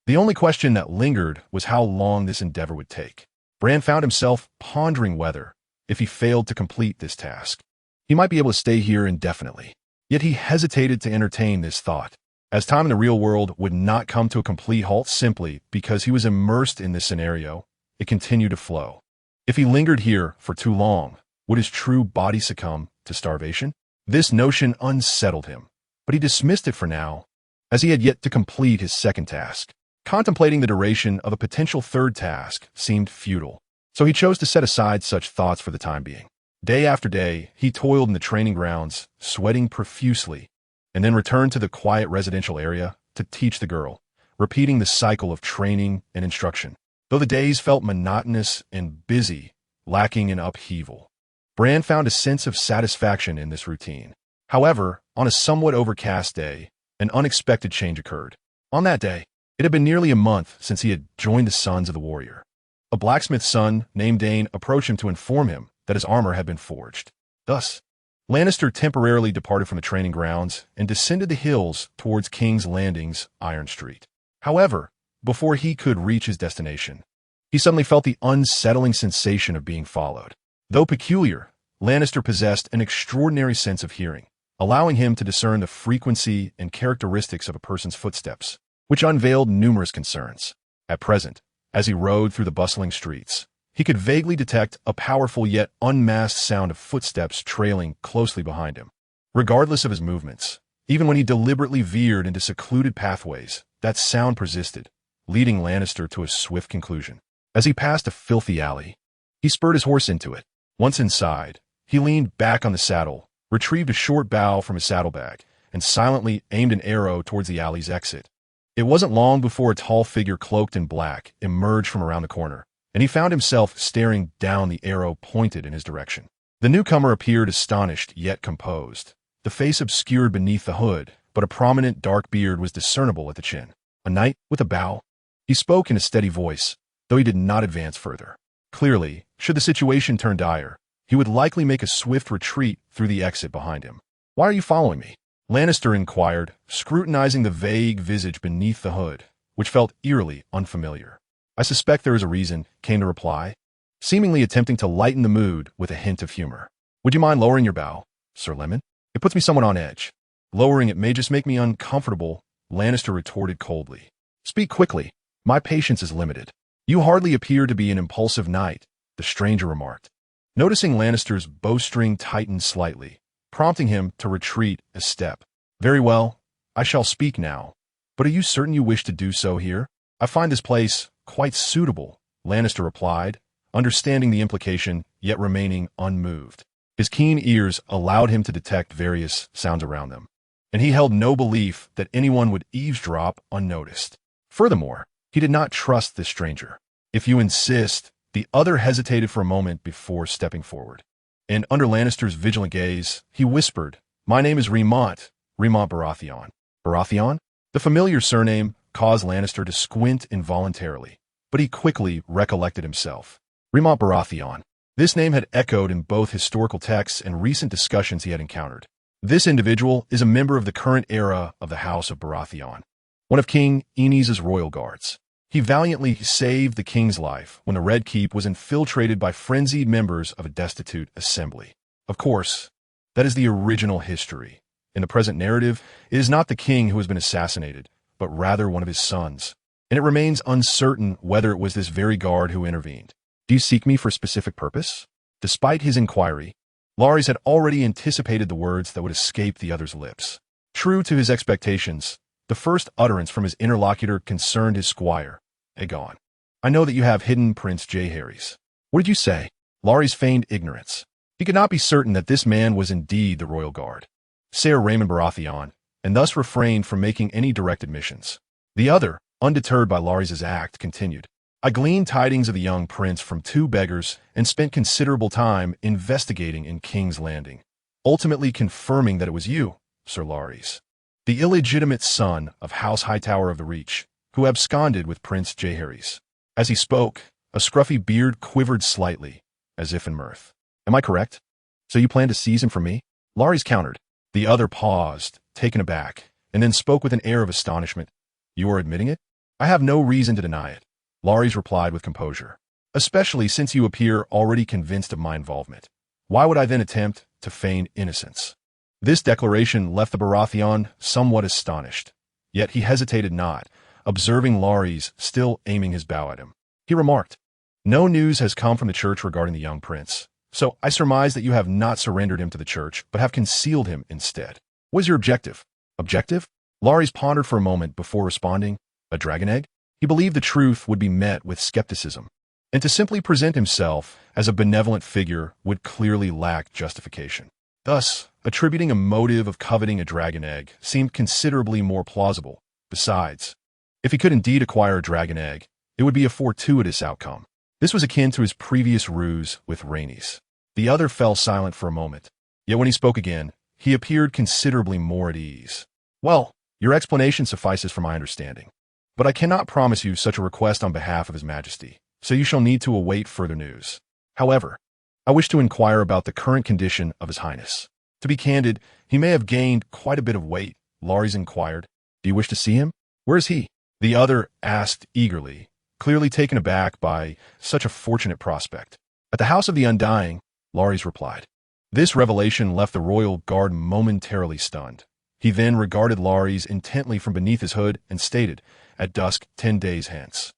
The only question that lingered was how long this endeavor would take. Bran found himself pondering whether, if he failed to complete this task, he might be able to stay here indefinitely. Yet he hesitated to entertain this thought, as time in the real world would not come to a complete halt simply because he was immersed in this scenario. It continued to flow. If he lingered here for too long, would his true body succumb to starvation? This notion unsettled him, but he dismissed it for now, as he had yet to complete his second task. Contemplating the duration of a potential third task seemed futile, so he chose to set aside such thoughts for the time being. Day after day, he toiled in the training grounds, sweating profusely, and then returned to the quiet residential area to teach the girl, repeating the cycle of training and instruction. Though the days felt monotonous and busy, lacking in upheaval, Bran found a sense of satisfaction in this routine. However, on a somewhat overcast day, an unexpected change occurred. On that day, it had been nearly a month since he had joined the Sons of the Warrior. A blacksmith's son named Dane approached him to inform him that his armor had been forged. Thus, Lannister temporarily departed from the training grounds and descended the hills towards King's Landing's Iron Street. However, before he could reach his destination, he suddenly felt the unsettling sensation of being followed. Though peculiar, Lannister possessed an extraordinary sense of hearing, allowing him to discern the frequency and characteristics of a person's footsteps, which unveiled numerous concerns. At present, as he rode through the bustling streets, he could vaguely detect a powerful yet unmasked sound of footsteps trailing closely behind him. Regardless of his movements, even when he deliberately veered into secluded pathways, that sound persisted, leading Lannister to a swift conclusion. As he passed a filthy alley, he spurred his horse into it. Once inside, he leaned back on the saddle, retrieved a short bow from his saddlebag, and silently aimed an arrow towards the alley's exit. It wasn't long before a tall figure cloaked in black emerged from around the corner, and he found himself staring down the arrow pointed in his direction. The newcomer appeared astonished yet composed, the face obscured beneath the hood, but a prominent dark beard was discernible at the chin. A knight with a bow? He spoke in a steady voice, though he did not advance further. Clearly, should the situation turn dire, he would likely make a swift retreat through the exit behind him. "Why are you following me?" Lannister inquired, scrutinizing the vague visage beneath the hood, which felt eerily unfamiliar. I suspect there is a reason, came the reply, seemingly attempting to lighten the mood with a hint of humor. Would you mind lowering your bow, Sir Lemon? It puts me somewhat on edge. Lowering it may just make me uncomfortable, Lannister retorted coldly. Speak quickly. My patience is limited. You hardly appear to be an impulsive knight, the stranger remarked. Noticing Lannister's bowstring tightened slightly, prompting him to retreat a step. Very well, I shall speak now. But are you certain you wish to do so here? I find this place quite suitable, Lannister replied, understanding the implication, yet remaining unmoved. His keen ears allowed him to detect various sounds around them, and he held no belief that anyone would eavesdrop unnoticed. Furthermore, he did not trust this stranger. If you insist, the other hesitated for a moment before stepping forward. And under Lannister's vigilant gaze, he whispered, My name is Remont Baratheon. Baratheon? The familiar surname caused Lannister to squint involuntarily, but he quickly recollected himself. Remont Baratheon. This name had echoed in both historical texts and recent discussions he had encountered. This individual is a member of the current era of the House of Baratheon, one of King Aenys's royal guards. He valiantly saved the king's life when the Red Keep was infiltrated by frenzied members of a destitute assembly. Of course, that is the original history. In the present narrative, it is not the king who has been assassinated, but rather one of his sons, and it remains uncertain whether it was this very guard who intervened. Do you seek me for a specific purpose? Despite his inquiry, Larys had already anticipated the words that would escape the other's lips. True to his expectations, the first utterance from his interlocutor concerned his squire, Aegon. I know that you have hidden Prince Jaehaerys. What did you say? Larys feigned ignorance. He could not be certain that this man was indeed the royal guard, Ser Raymond Baratheon, and thus refrained from making any direct admissions. The other, undeterred by Larys' act, continued. I gleaned tidings of the young prince from two beggars and spent considerable time investigating in King's Landing, ultimately confirming that it was you, Sir Larys, the illegitimate son of House Hightower of the Reach, who absconded with Prince Jaehaerys. As he spoke, a scruffy beard quivered slightly, as if in mirth. Am I correct? So you plan to seize him from me? Larys countered. The other paused, taken aback, and then spoke with an air of astonishment. You are admitting it? I have no reason to deny it, Larys replied with composure. Especially since you appear already convinced of my involvement. Why would I then attempt to feign innocence? This declaration left the Baratheon somewhat astonished, yet he hesitated not, observing Larys still aiming his bow at him. He remarked, No news has come from the church regarding the young prince, so I surmise that you have not surrendered him to the church, but have concealed him instead. What is your objective? Objective? Larys pondered for a moment before responding, A dragon egg? He believed the truth would be met with skepticism, and to simply present himself as a benevolent figure would clearly lack justification. Thus, attributing a motive of coveting a dragon egg seemed considerably more plausible. Besides, if he could indeed acquire a dragon egg, it would be a fortuitous outcome. This was akin to his previous ruse with Rhaenys. The other fell silent for a moment, yet when he spoke again, he appeared considerably more at ease. Well, your explanation suffices for my understanding, but I cannot promise you such a request on behalf of His Majesty, so you shall need to await further news. However, I wish to inquire about the current condition of His Highness. To be candid, he may have gained quite a bit of weight, Larys inquired. Do you wish to see him? Where is he? The other asked eagerly, clearly taken aback by such a fortunate prospect. At the House of the Undying, Larys replied. This revelation left the royal guard momentarily stunned. He then regarded Larys intently from beneath his hood and stated, At dusk 10 days hence.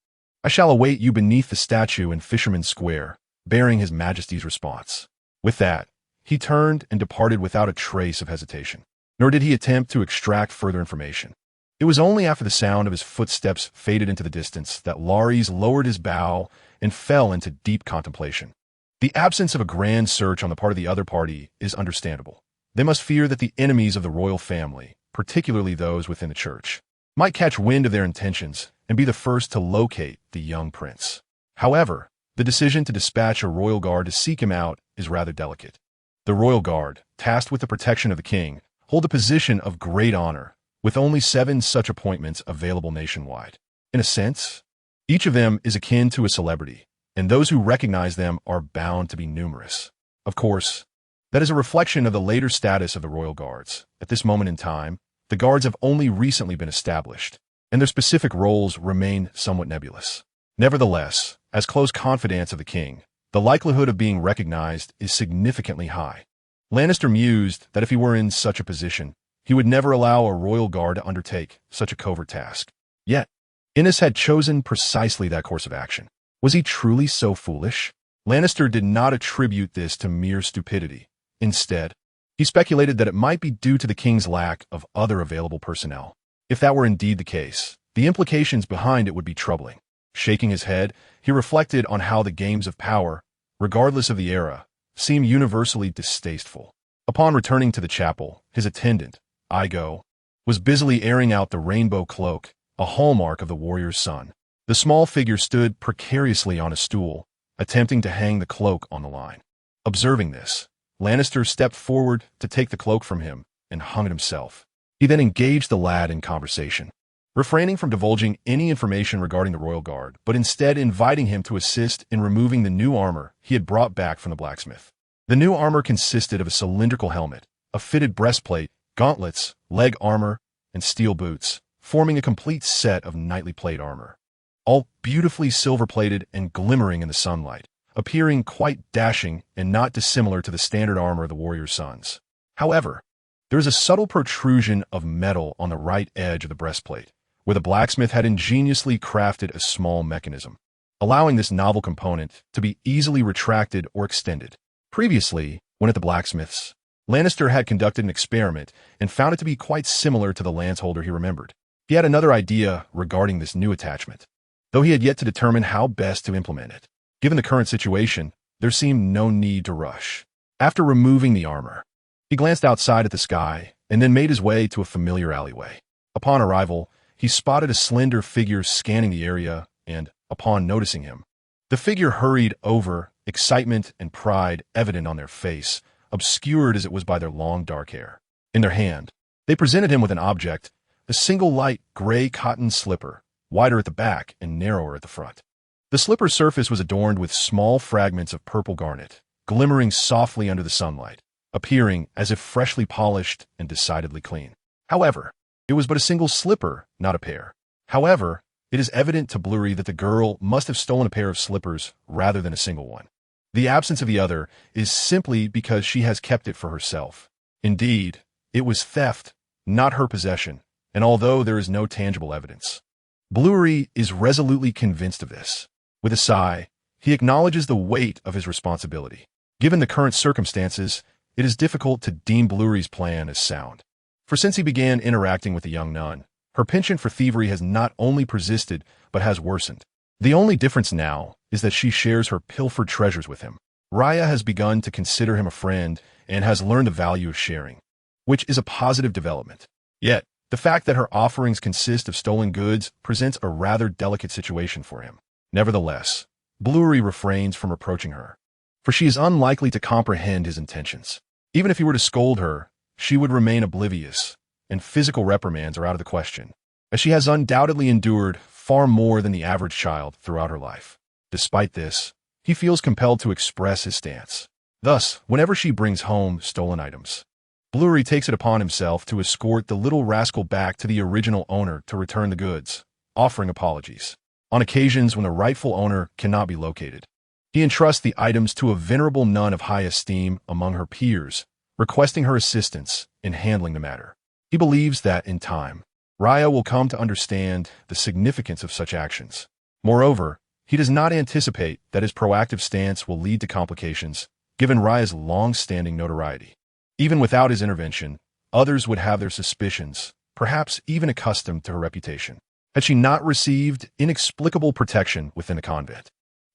I shall await you beneath the statue in Fisherman's Square, bearing His Majesty's response. With that, he turned and departed without a trace of hesitation, nor did he attempt to extract further information. It was only after the sound of his footsteps faded into the distance that Larys lowered his bow and fell into deep contemplation. The absence of a grand search on the part of the other party is understandable. They must fear that the enemies of the royal family, particularly those within the church, might catch wind of their intentions and be the first to locate the young prince. However, the decision to dispatch a royal guard to seek him out is rather delicate. The royal guard, tasked with the protection of the king, hold a position of great honor, with only 7 such appointments available nationwide. In a sense, each of them is akin to a celebrity, and those who recognize them are bound to be numerous. Of course, that is a reflection of the later status of the royal guards. At this moment in time, the guards have only recently been established, and their specific roles remain somewhat nebulous. Nevertheless, as close confidants of the king, the likelihood of being recognized is significantly high. Lannister mused that if he were in such a position, he would never allow a royal guard to undertake such a covert task. Yet, Innis had chosen precisely that course of action. Was he truly so foolish? Lannister did not attribute this to mere stupidity. Instead, he speculated that it might be due to the king's lack of other available personnel. If that were indeed the case, the implications behind it would be troubling. Shaking his head, he reflected on how the games of power, regardless of the era, seemed universally distasteful. Upon returning to the chapel, his attendant, Igo, was busily airing out the rainbow cloak, a hallmark of the warrior's son. The small figure stood precariously on a stool, attempting to hang the cloak on the line. Observing this, Lannister stepped forward to take the cloak from him and hung it himself. He then engaged the lad in conversation, refraining from divulging any information regarding the royal guard, but instead inviting him to assist in removing the new armor he had brought back from the blacksmith. The new armor consisted of a cylindrical helmet, a fitted breastplate, gauntlets, leg armor, and steel boots, forming a complete set of knightly plate armor, all beautifully silver-plated and glimmering in the sunlight, appearing quite dashing and not dissimilar to the standard armor of the warrior's sons. However, there is a subtle protrusion of metal on the right edge of the breastplate, where the blacksmith had ingeniously crafted a small mechanism, allowing this novel component to be easily retracted or extended. Previously, when at the blacksmith's, Lannister had conducted an experiment and found it to be quite similar to the lanceholder he remembered. He had another idea regarding this new attachment, though he had yet to determine how best to implement it. Given the current situation, there seemed no need to rush. After removing the armor, he glanced outside at the sky and then made his way to a familiar alleyway. Upon arrival, he spotted a slender figure scanning the area and, upon noticing him, the figure hurried over, excitement and pride evident on their face, obscured as it was by their long dark hair. In their hand, they presented him with an object, a single light gray cotton slipper, wider at the back and narrower at the front. The slipper's surface was adorned with small fragments of purple garnet, glimmering softly under the sunlight, appearing as if freshly polished and decidedly clean. However, it was but a single slipper, not a pair. However, it is evident to Blurry that the girl must have stolen a pair of slippers rather than a single one. The absence of the other is simply because she has kept it for herself. Indeed, it was theft, not her possession, and although there is no tangible evidence, Blurry is resolutely convinced of this. With a sigh, he acknowledges the weight of his responsibility. Given the current circumstances, it is difficult to deem Blurry's plan as sound. For since he began interacting with the young nun, her penchant for thievery has not only persisted, but has worsened. The only difference now is that she shares her pilfered treasures with him. Raya has begun to consider him a friend and has learned the value of sharing, which is a positive development. Yet, the fact that her offerings consist of stolen goods presents a rather delicate situation for him. Nevertheless, Blurry refrains from reproaching her, for she is unlikely to comprehend his intentions. Even if he were to scold her, she would remain oblivious, and physical reprimands are out of the question, as she has undoubtedly endured far more than the average child throughout her life. Despite this, he feels compelled to express his stance. Thus, whenever she brings home stolen items, Blurry takes it upon himself to escort the little rascal back to the original owner to return the goods, offering apologies. On occasions when the rightful owner cannot be located, he entrusts the items to a venerable nun of high esteem among her peers, requesting her assistance in handling the matter. He believes that, in time, Raya will come to understand the significance of such actions. Moreover, he does not anticipate that his proactive stance will lead to complications, given Raya's long-standing notoriety. Even without his intervention, others would have their suspicions, perhaps even accustomed to her reputation. Had she not received inexplicable protection within the convent,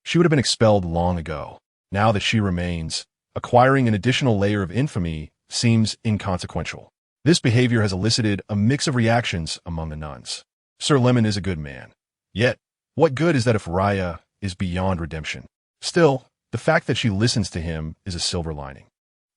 she would have been expelled long ago. Now that she remains, acquiring an additional layer of infamy seems inconsequential. This behavior has elicited a mix of reactions among the nuns. Sir Lemon is a good man. Yet, what good is that if Raya is beyond redemption? Still, the fact that she listens to him is a silver lining,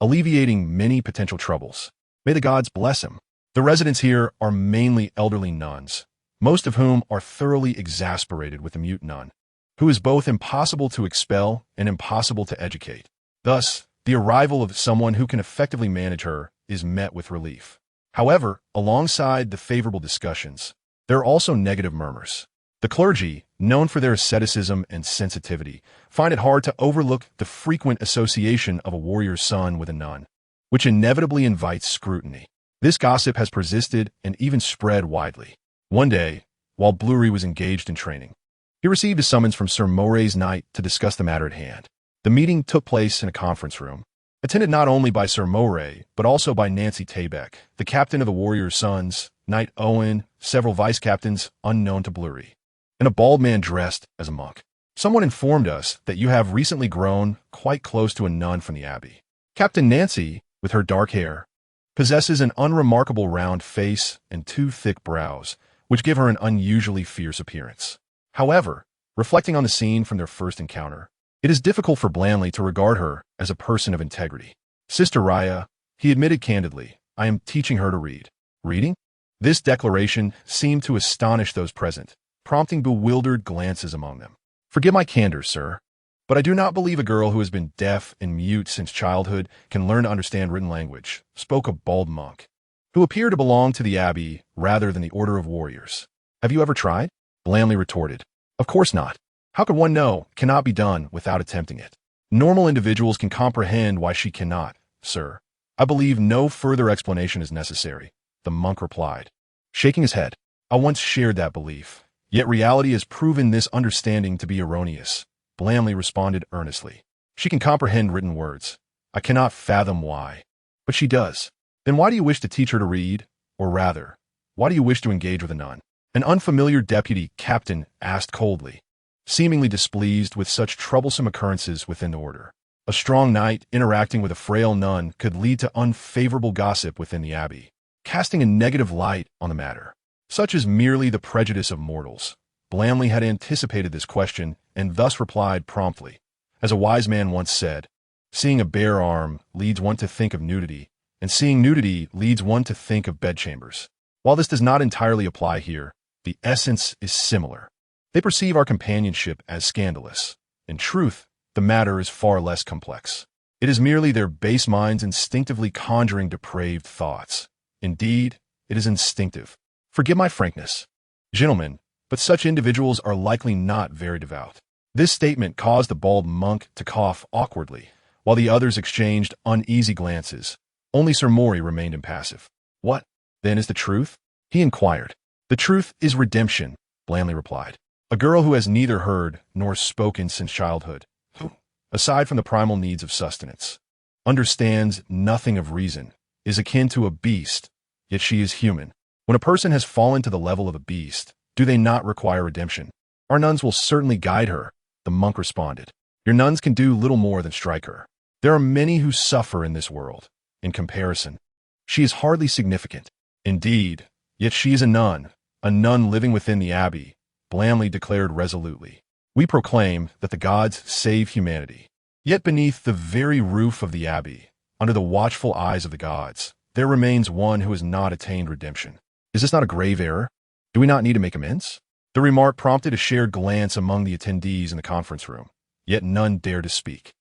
alleviating many potential troubles. May the gods bless him. The residents here are mainly elderly nuns, most of whom are thoroughly exasperated with the mute nun, who is both impossible to expel and impossible to educate. Thus, the arrival of someone who can effectively manage her is met with relief. However, alongside the favorable discussions, there are also negative murmurs. The The clergy, known for their asceticism and sensitivity, find it hard to overlook the frequent association of a warrior's son with a nun, which inevitably invites scrutiny. This gossip has persisted and even spread widely. One day, while Blurry was engaged in training, he received a summons from Sir Moray's knight to discuss the matter at hand. The meeting took place in a conference room, attended not only by Sir Moray, but also by Nancy Taybeck, the captain of the warrior's sons, Knight Owen, several vice-captains unknown to Blurry, and a bald man dressed as a monk. Someone informed us that you have recently grown quite close to a nun from the abbey. Captain Nancy, with her dark hair, possesses an unremarkable round face and two thick brows, which give her an unusually fierce appearance. However, reflecting on the scene from their first encounter, it is difficult for Blanley to regard her as a person of integrity. Sister Raya, he admitted candidly, I am teaching her to read. Reading? This declaration seemed to astonish those present, prompting bewildered glances among them. Forgive my candor, sir, but I do not believe a girl who has been deaf and mute since childhood can learn to understand written language, spoke a bald monk, who appeared to belong to the abbey rather than the order of warriors. Have you ever tried? Blandly retorted. Of course not. How could one know cannot be done without attempting it? Normal individuals can comprehend why she cannot, sir. I believe no further explanation is necessary, the monk replied, shaking his head. I once shared that belief, yet reality has proven this understanding to be erroneous. Blandly responded earnestly. She can comprehend written words. I cannot fathom why. But she does. Then why do you wish to teach her to read? Or rather, why do you wish to engage with a nun? An unfamiliar deputy captain asked coldly, seemingly displeased with such troublesome occurrences within the order. A strong knight interacting with a frail nun could lead to unfavorable gossip within the abbey, casting a negative light on the matter. Such is merely the prejudice of mortals. Blandly had anticipated this question and thus replied promptly. As a wise man once said, seeing a bare arm leads one to think of nudity, and seeing nudity leads one to think of bedchambers. While this does not entirely apply here, the essence is similar. They perceive our companionship as scandalous. In truth, the matter is far less complex. It is merely their base minds instinctively conjuring depraved thoughts. Indeed, it is instinctive. Forgive my frankness, gentlemen, but such individuals are likely not very devout. This statement caused the bald monk to cough awkwardly, while the others exchanged uneasy glances. Only Sir Moray remained impassive. What, then, is the truth? He inquired. The truth is redemption, Blandly replied. A girl who has neither heard nor spoken since childhood, who, aside from the primal needs of sustenance, understands nothing of reason, is akin to a beast, yet she is human. When a person has fallen to the level of a beast, do they not require redemption? Our nuns will certainly guide her, the monk responded. Your nuns can do little more than strike her. There are many who suffer in this world. In comparison, she is hardly significant. Indeed, yet she is a nun living within the abbey, Blandly declared resolutely. We proclaim that the gods save humanity. Yet beneath the very roof of the abbey, under the watchful eyes of the gods, there remains one who has not attained redemption. Is this not a grave error? Do we not need to make amends? The remark prompted a shared glance among the attendees in the conference room, yet none dared to speak.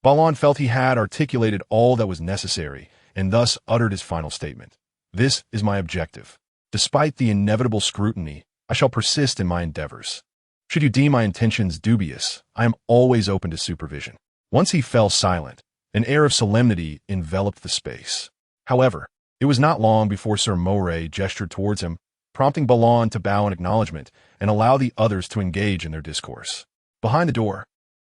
Balon felt he had articulated all that was necessary, and thus uttered his final statement. This is my objective. Despite the inevitable scrutiny, I shall persist in my endeavors. Should you deem my intentions dubious, I am always open to supervision. Once he fell silent, an air of solemnity enveloped the space. However, it was not long before Sir Moray gestured towards him, prompting Balon to bow in acknowledgement and allow the others to engage in their discourse. Behind the door,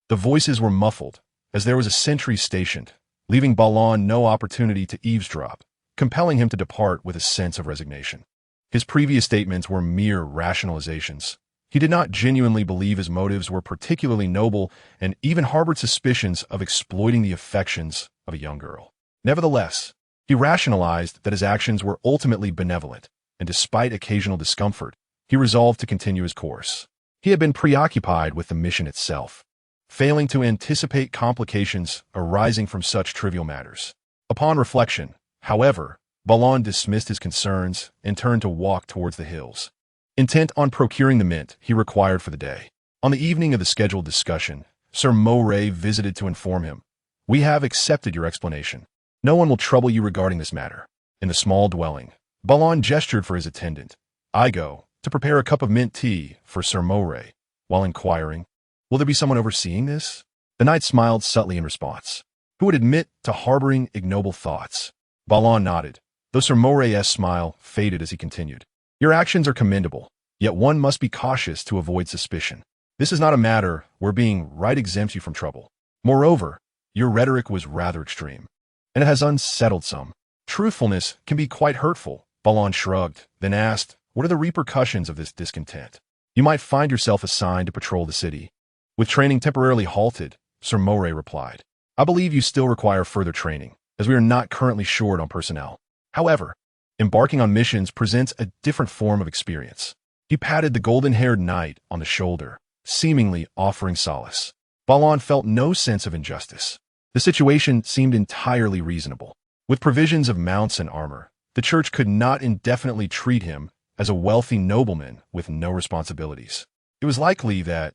the voices were muffled, as there was a sentry stationed, leaving Balon no opportunity to eavesdrop, compelling him to depart with a sense of resignation. His previous statements were mere rationalizations. He did not genuinely believe his motives were particularly noble and even harbored suspicions of exploiting the affections of a young girl. Nevertheless, he rationalized that his actions were ultimately benevolent, and despite occasional discomfort, he resolved to continue his course. He had been preoccupied with the mission itself, failing to anticipate complications arising from such trivial matters. Upon reflection, however, Balon dismissed his concerns and turned to walk towards the hills, intent on procuring the mint he required for the day. On the evening of the scheduled discussion, Sir Moray visited to inform him, "We have accepted your explanation. No one will trouble you regarding this matter." In the small dwelling, Balon gestured for his attendant. "I go," to prepare a cup of mint tea for Sir Moray, while inquiring, "Will there be someone overseeing this?" The knight smiled subtly in response. Who would admit to harboring ignoble thoughts? Balon nodded, though Sir Moray's smile faded as he continued. "Your actions are commendable, yet one must be cautious to avoid suspicion. This is not a matter where being right exempts you from trouble. Moreover, your rhetoric was rather extreme, and it has unsettled some. Truthfulness can be quite hurtful." Balon shrugged, then asked, "What are the repercussions of this discontent?" "You might find yourself assigned to patrol the city." "With training temporarily halted," Sir Moray replied. "I believe you still require further training, as we are not currently short on personnel. However, embarking on missions presents a different form of experience." He patted the golden-haired knight on the shoulder, seemingly offering solace. Balon felt no sense of injustice. The situation seemed entirely reasonable. With provisions of mounts and armor, the church could not indefinitely treat him as a wealthy nobleman with no responsibilities. It was likely that,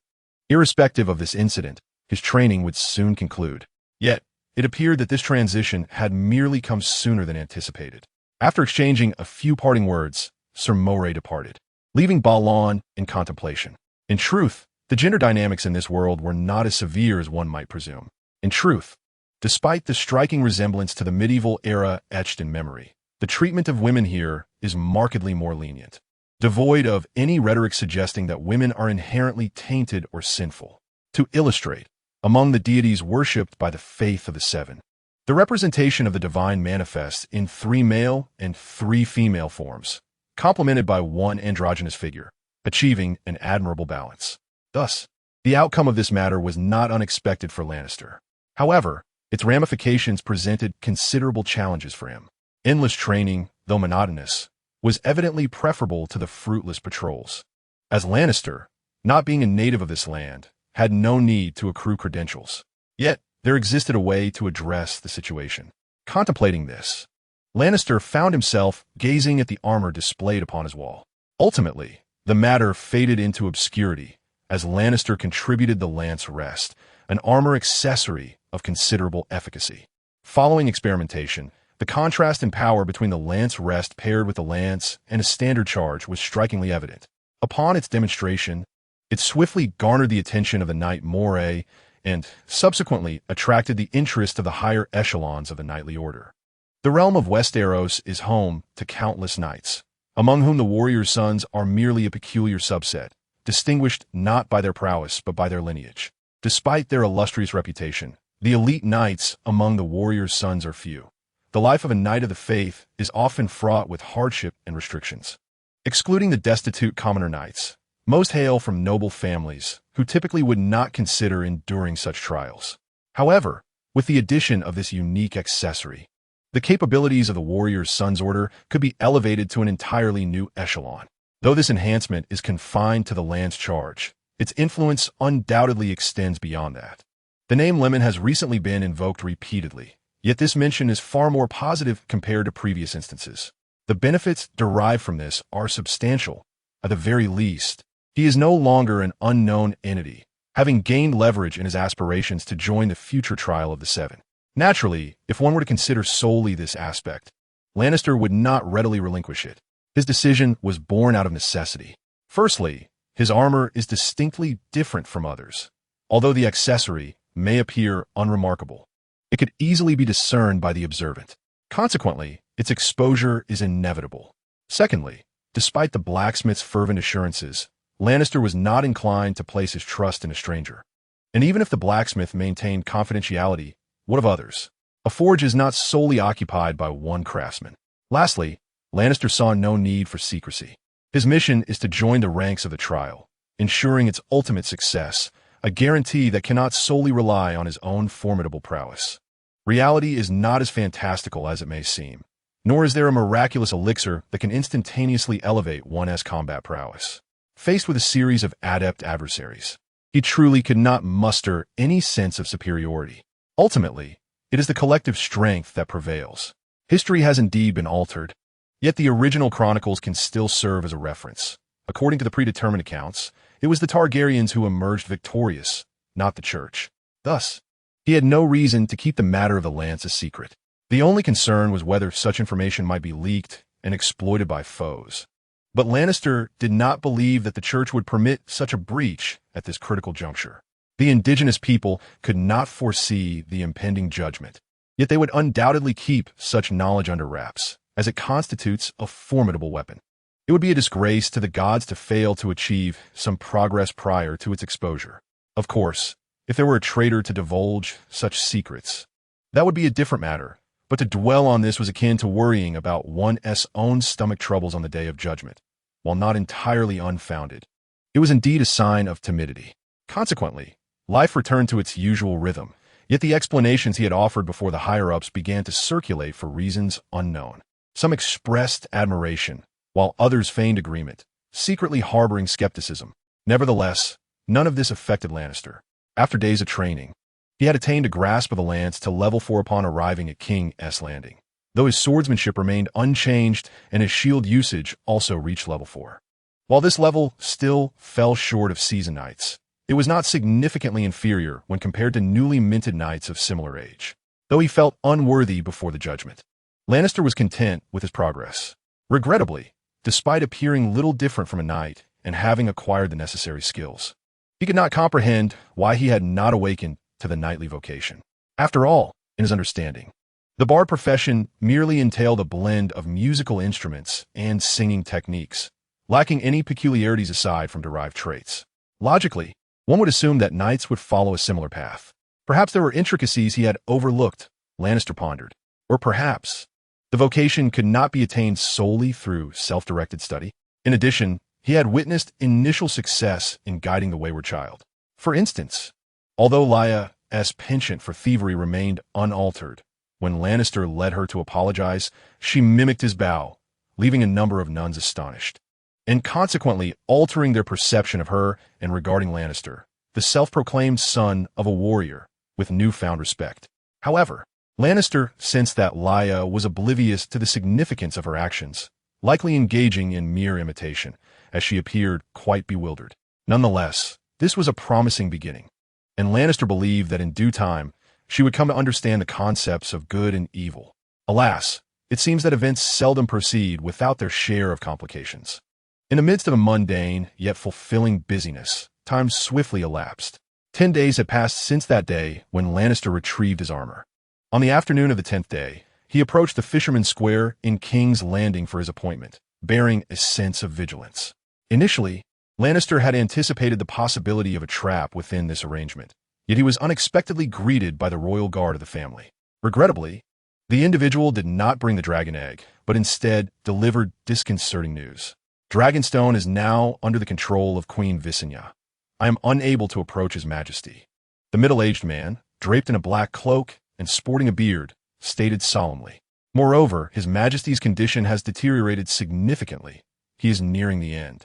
irrespective of this incident, his training would soon conclude. Yet, it appeared that this transition had merely come sooner than anticipated. After exchanging a few parting words, Sir Moray departed, leaving Balon in contemplation. In truth, the gender dynamics in this world were not as severe as one might presume. In truth, despite the striking resemblance to the medieval era etched in memory, the treatment of women here is markedly more lenient, devoid of any rhetoric suggesting that women are inherently tainted or sinful. To illustrate, among the deities worshipped by the faith of the Seven, the representation of the divine manifests in 3 male and 3 female forms, complemented by one androgynous figure, achieving an admirable balance. Thus, the outcome of this matter was not unexpected for Lannister. However, its ramifications presented considerable challenges for him. Endless training, though monotonous, was evidently preferable to the fruitless patrols. As Lannister, not being a native of this land, had no need to accrue credentials. Yet, there existed a way to address the situation. Contemplating this, Lannister found himself gazing at the armor displayed upon his wall. Ultimately, the matter faded into obscurity as Lannister contributed the lance rest, an armor accessory of considerable efficacy. Following experimentation, the contrast in power between the lance rest paired with the lance and a standard charge was strikingly evident. Upon its demonstration, it swiftly garnered the attention of the Knight Moray and, subsequently, attracted the interest of the higher echelons of the knightly order. The realm of Westeros is home to countless knights, among whom the warrior's sons are merely a peculiar subset, distinguished not by their prowess but by their lineage. Despite their illustrious reputation, the elite knights among the warrior's sons are few. The life of a knight of the faith is often fraught with hardship and restrictions. Excluding the destitute commoner knights, most hail from noble families who typically would not consider enduring such trials. However, with the addition of this unique accessory, the capabilities of the warrior's sons order could be elevated to an entirely new echelon. Though this enhancement is confined to the lance charge, its influence undoubtedly extends beyond that. The name Lemon has recently been invoked repeatedly, yet this mention is far more positive compared to previous instances. The benefits derived from this are substantial. At the very least, he is no longer an unknown entity, having gained leverage in his aspirations to join the future trial of the Seven. Naturally, if one were to consider solely this aspect, Lannister would not readily relinquish it. His decision was born out of necessity. Firstly, his armor is distinctly different from others. Although the accessory may appear unremarkable, it could easily be discerned by the observant. Consequently, its exposure is inevitable. Secondly, despite the blacksmith's fervent assurances, Lannister was not inclined to place his trust in a stranger. And even if the blacksmith maintained confidentiality, what of others? A forge is not solely occupied by one craftsman. Lastly, Lannister saw no need for secrecy. His mission is to join the ranks of the trial, ensuring its ultimate success, a guarantee that cannot solely rely on his own formidable prowess. Reality is not as fantastical as it may seem, nor is there a miraculous elixir that can instantaneously elevate one's combat prowess. Faced with a series of adept adversaries, he truly could not muster any sense of superiority. Ultimately, it is the collective strength that prevails. History has indeed been altered, yet the original chronicles can still serve as a reference. According to the predetermined accounts, it was the Targaryens who emerged victorious, not the church. Thus, he had no reason to keep the matter of the lance a secret. The only concern was whether such information might be leaked and exploited by foes. But Lannister did not believe that the church would permit such a breach at this critical juncture. The indigenous people could not foresee the impending judgment, yet they would undoubtedly keep such knowledge under wraps, as it constitutes a formidable weapon. It would be a disgrace to the gods to fail to achieve some progress prior to its exposure. Of course, if there were a traitor to divulge such secrets, that would be a different matter, but to dwell on this was akin to worrying about one's own stomach troubles on the day of judgment, while not entirely unfounded. It was indeed a sign of timidity. Consequently, life returned to its usual rhythm, yet the explanations he had offered before the higher-ups began to circulate for reasons unknown. Some expressed admiration, while others feigned agreement, secretly harboring skepticism. Nevertheless, none of this affected Lannister. After days of training, he had attained a grasp of the lance to level 4 upon arriving at King's Landing, though his swordsmanship remained unchanged and his shield usage also reached level 4. While this level still fell short of seasoned knights, it was not significantly inferior when compared to newly minted knights of similar age. Though he felt unworthy before the judgment, Lannister was content with his progress. Regrettably, despite appearing little different from a knight and having acquired the necessary skills, he could not comprehend why he had not awakened to the knightly vocation. After all, in his understanding, the bard profession merely entailed a blend of musical instruments and singing techniques, lacking any peculiarities aside from derived traits. Logically, one would assume that knights would follow a similar path. Perhaps there were intricacies he had overlooked, Lannister pondered. Or perhaps the vocation could not be attained solely through self-directed study. In addition, he had witnessed initial success in guiding the wayward child. For instance, although Lya's penchant for thievery remained unaltered, when Lannister led her to apologize, she mimicked his bow, leaving a number of nuns astonished, and consequently altering their perception of her and regarding Lannister, the self-proclaimed son of a warrior, with newfound respect. However, Lannister sensed that Lya was oblivious to the significance of her actions, likely engaging in mere imitation, as she appeared quite bewildered. Nonetheless, this was a promising beginning, and Lannister believed that in due time, she would come to understand the concepts of good and evil. Alas, it seems that events seldom proceed without their share of complications. In the midst of a mundane, yet fulfilling busyness, time swiftly elapsed. 10 days had passed since that day when Lannister retrieved his armor. On the afternoon of the 10th day, he approached the Fisherman's Square in King's Landing for his appointment, bearing a sense of vigilance. Initially, Lannister had anticipated the possibility of a trap within this arrangement, yet he was unexpectedly greeted by the royal guard of the family. Regrettably, the individual did not bring the dragon egg, but instead delivered disconcerting news. Dragonstone is now under the control of Queen Visenya. I am unable to approach His Majesty. The middle-aged man, draped in a black cloak and sporting a beard, stated solemnly. Moreover, His Majesty's condition has deteriorated significantly. He is nearing the end.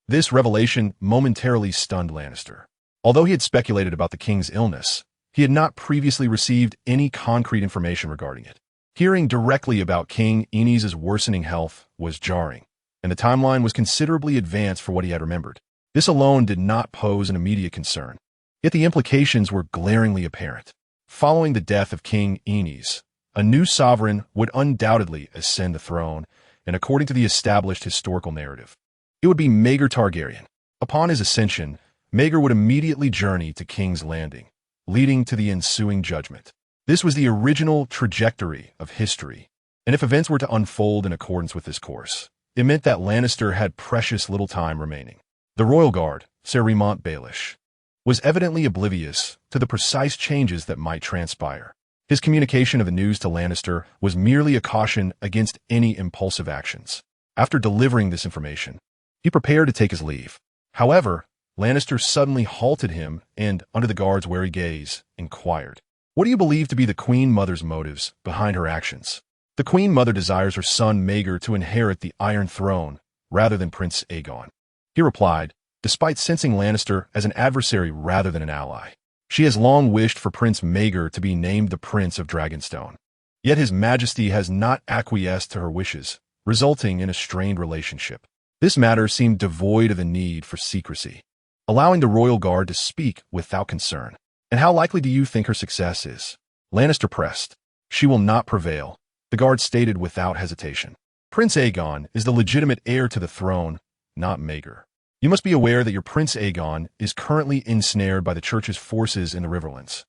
This revelation momentarily stunned Lannister. Although he had speculated about the king's illness, he had not previously received any concrete information regarding it. Hearing directly about King Aenys's worsening health was jarring, and the timeline was considerably advanced for what he had remembered. This alone did not pose an immediate concern, yet the implications were glaringly apparent. Following the death of King Aenys, a new sovereign would undoubtedly ascend the throne, and according to the established historical narrative, it would be Maegor Targaryen. Upon his ascension, Maegor would immediately journey to King's Landing, leading to the ensuing judgment. This was the original trajectory of history, and if events were to unfold in accordance with this course, it meant that Lannister had precious little time remaining. The royal guard, Ser Remont Baelish, was evidently oblivious to the precise changes that might transpire. His communication of the news to Lannister was merely a caution against any impulsive actions. After delivering this information, he prepared to take his leave. However, Lannister suddenly halted him and, under the guard's wary gaze, inquired, "What do you believe to be the Queen Mother's motives behind her actions?" The Queen Mother desires her son Maegor to inherit the Iron Throne rather than Prince Aegon. He replied, despite sensing Lannister as an adversary rather than an ally. She has long wished for Prince Maegor to be named the Prince of Dragonstone. Yet His Majesty has not acquiesced to her wishes, resulting in a strained relationship. This matter seemed devoid of the need for secrecy, allowing the royal guard to speak without concern. "And how likely do you think her success is?" Lannister pressed. "She will not prevail," the guard stated without hesitation. Prince Aegon is the legitimate heir to the throne, not Maegor. You must be aware that your Prince Aegon is currently ensnared by the church's forces in the Riverlands.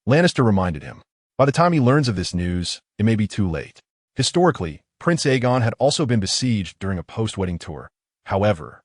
Lannister reminded him. By the time he learns of this news, it may be too late. Historically, Prince Aegon had also been besieged during a post-wedding tour. However,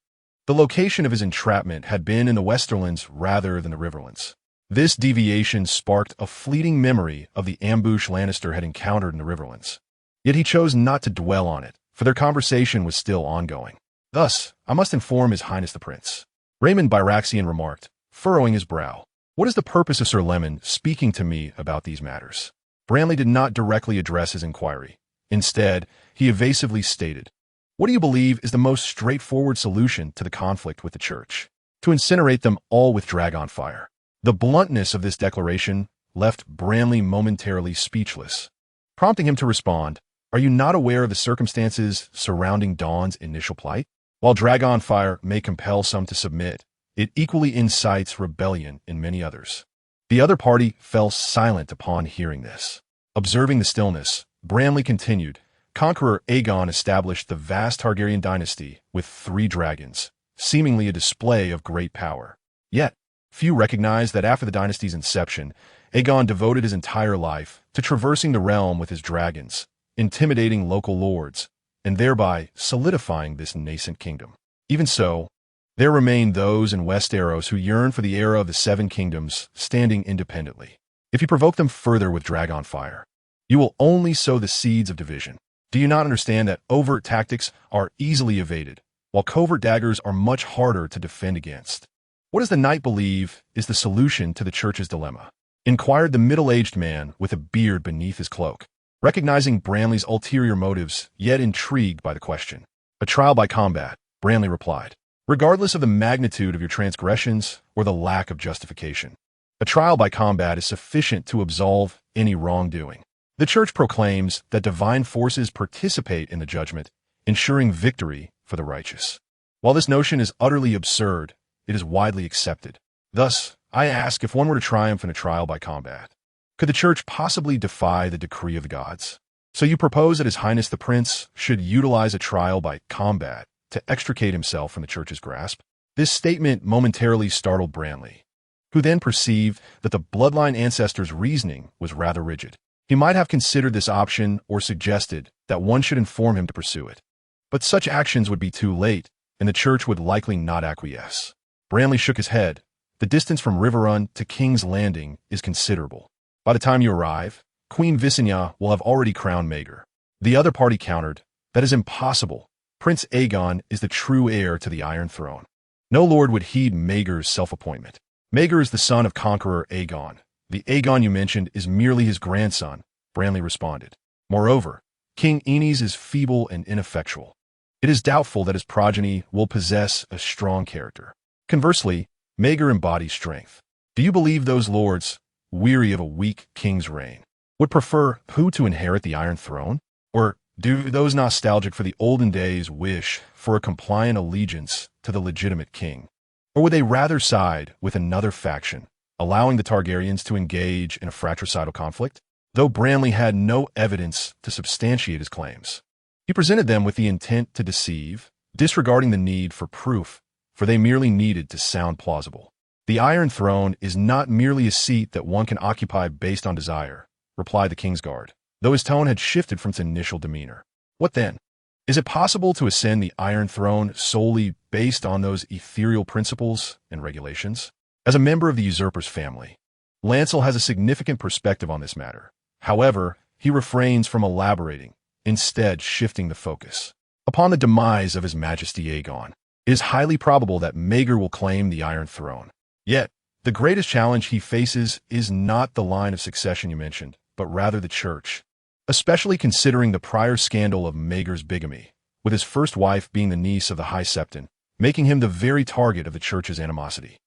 the location of his entrapment had been in the Westerlands rather than the Riverlands. This deviation sparked a fleeting memory of the ambush Lannister had encountered in the Riverlands. Yet he chose not to dwell on it, for their conversation was still ongoing. Thus, I must inform His Highness the Prince. Raymond Baratheon remarked, furrowing his brow. What is the purpose of Sir Lemon speaking to me about these matters? Renly did not directly address his inquiry. Instead, he evasively stated, what do you believe is the most straightforward solution to the conflict with the church? To incinerate them all with dragon fire. The bluntness of this declaration left Renly momentarily speechless, prompting him to respond, are you not aware of the circumstances surrounding Dawn's initial plight? While dragon fire may compel some to submit, it equally incites rebellion in many others. The other party fell silent upon hearing this. Observing the stillness, Renly continued, Conqueror Aegon established the vast Targaryen dynasty with 3 dragons, seemingly a display of great power. Yet, few recognize that after the dynasty's inception, Aegon devoted his entire life to traversing the realm with his dragons, intimidating local lords, and thereby solidifying this nascent kingdom. Even so, there remain those in Westeros who yearn for the era of the 7 kingdoms standing independently. If you provoke them further with dragon fire, you will only sow the seeds of division. Do you not understand that overt tactics are easily evaded, while covert daggers are much harder to defend against? What does the knight believe is the solution to the church's dilemma? Inquired the middle-aged man with a beard beneath his cloak, recognizing Renly's ulterior motives, yet intrigued by the question. A trial by combat, Renly replied, regardless of the magnitude of your transgressions or the lack of justification. A trial by combat is sufficient to absolve any wrongdoing. The church proclaims that divine forces participate in the judgment, ensuring victory for the righteous. While this notion is utterly absurd, it is widely accepted. Thus, I ask if one were to triumph in a trial by combat, could the church possibly defy the decree of the gods? So you propose that His Highness the Prince should utilize a trial by combat to extricate himself from the church's grasp? This statement momentarily startled Renly, who then perceived that the bloodline ancestor's reasoning was rather rigid. He might have considered this option or suggested that one should inform him to pursue it. But such actions would be too late, and the church would likely not acquiesce. Renly shook his head. The distance from Riverrun to King's Landing is considerable. By the time you arrive, Queen Visenya will have already crowned Maegor. The other party countered, that is impossible. Prince Aegon is the true heir to the Iron Throne. No lord would heed Maegor's self-appointment. Maegor is the son of Conqueror Aegon. The Aegon you mentioned is merely his grandson, Renly responded. Moreover, King Aenys is feeble and ineffectual. It is doubtful that his progeny will possess a strong character. Conversely, Maegor embodies strength. Do you believe those lords, weary of a weak king's reign, would prefer who to inherit the Iron Throne? Or do those nostalgic for the olden days wish for a compliant allegiance to the legitimate king? Or would they rather side with another faction, allowing the Targaryens to engage in a fratricidal conflict? Though Renly had no evidence to substantiate his claims, he presented them with the intent to deceive, disregarding the need for proof, for they merely needed to sound plausible. The Iron Throne is not merely a seat that one can occupy based on desire, replied the Kingsguard, though his tone had shifted from its initial demeanor. What then? Is it possible to ascend the Iron Throne solely based on those ethereal principles and regulations? As a member of the usurper's family, Lancel has a significant perspective on this matter. However, he refrains from elaborating, instead shifting the focus. Upon the demise of His Majesty Aegon, it is highly probable that Maegor will claim the Iron Throne. Yet, the greatest challenge he faces is not the line of succession you mentioned, but rather the church, especially considering the prior scandal of Maegor's bigamy, with his first wife being the niece of the High Septon, making him the very target of the church's animosity.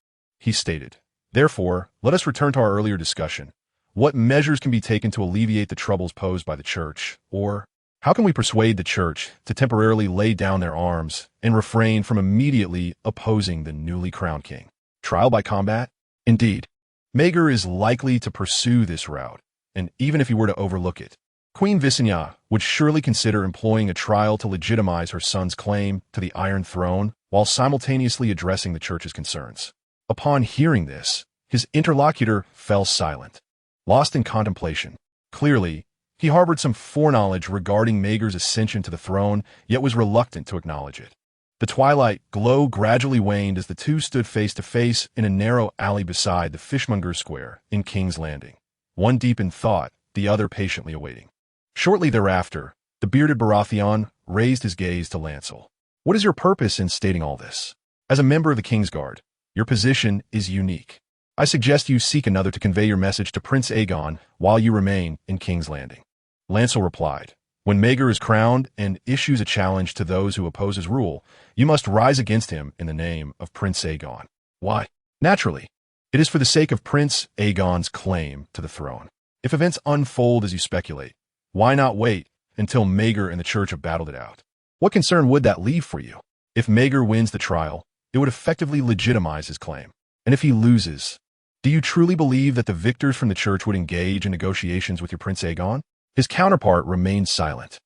He stated, therefore, let us return to our earlier discussion. What measures can be taken to alleviate the troubles posed by the church, or how can we persuade the church to temporarily lay down their arms and refrain from immediately opposing the newly crowned king? Trial by combat? Indeed, Maegor is likely to pursue this route, and even if he were to overlook it, Queen Visenya would surely consider employing a trial to legitimize her son's claim to the Iron Throne while simultaneously addressing the church's concerns. Upon hearing this, his interlocutor fell silent, lost in contemplation. Clearly, he harbored some foreknowledge regarding Maegor's ascension to the throne, yet was reluctant to acknowledge it. The twilight glow gradually waned as the two stood face to face in a narrow alley beside the Fishmonger Square in King's Landing, one deep in thought, the other patiently awaiting. Shortly thereafter, the bearded Baratheon raised his gaze to Lancel. What is your purpose in stating all this? As a member of the Kingsguard, your position is unique. I suggest you seek another to convey your message to Prince Aegon while you remain in King's Landing. Lancel replied, when Maegor is crowned and issues a challenge to those who oppose his rule, you must rise against him in the name of Prince Aegon. Why? Naturally, it is for the sake of Prince Aegon's claim to the throne. If events unfold as you speculate, why not wait until Maegor and the church have battled it out? What concern would that leave for you? If Maegor wins the trial, it would effectively legitimize his claim. And if he loses, do you truly believe that the victors from the church would engage in negotiations with your Prince Aegon? His counterpart remained silent,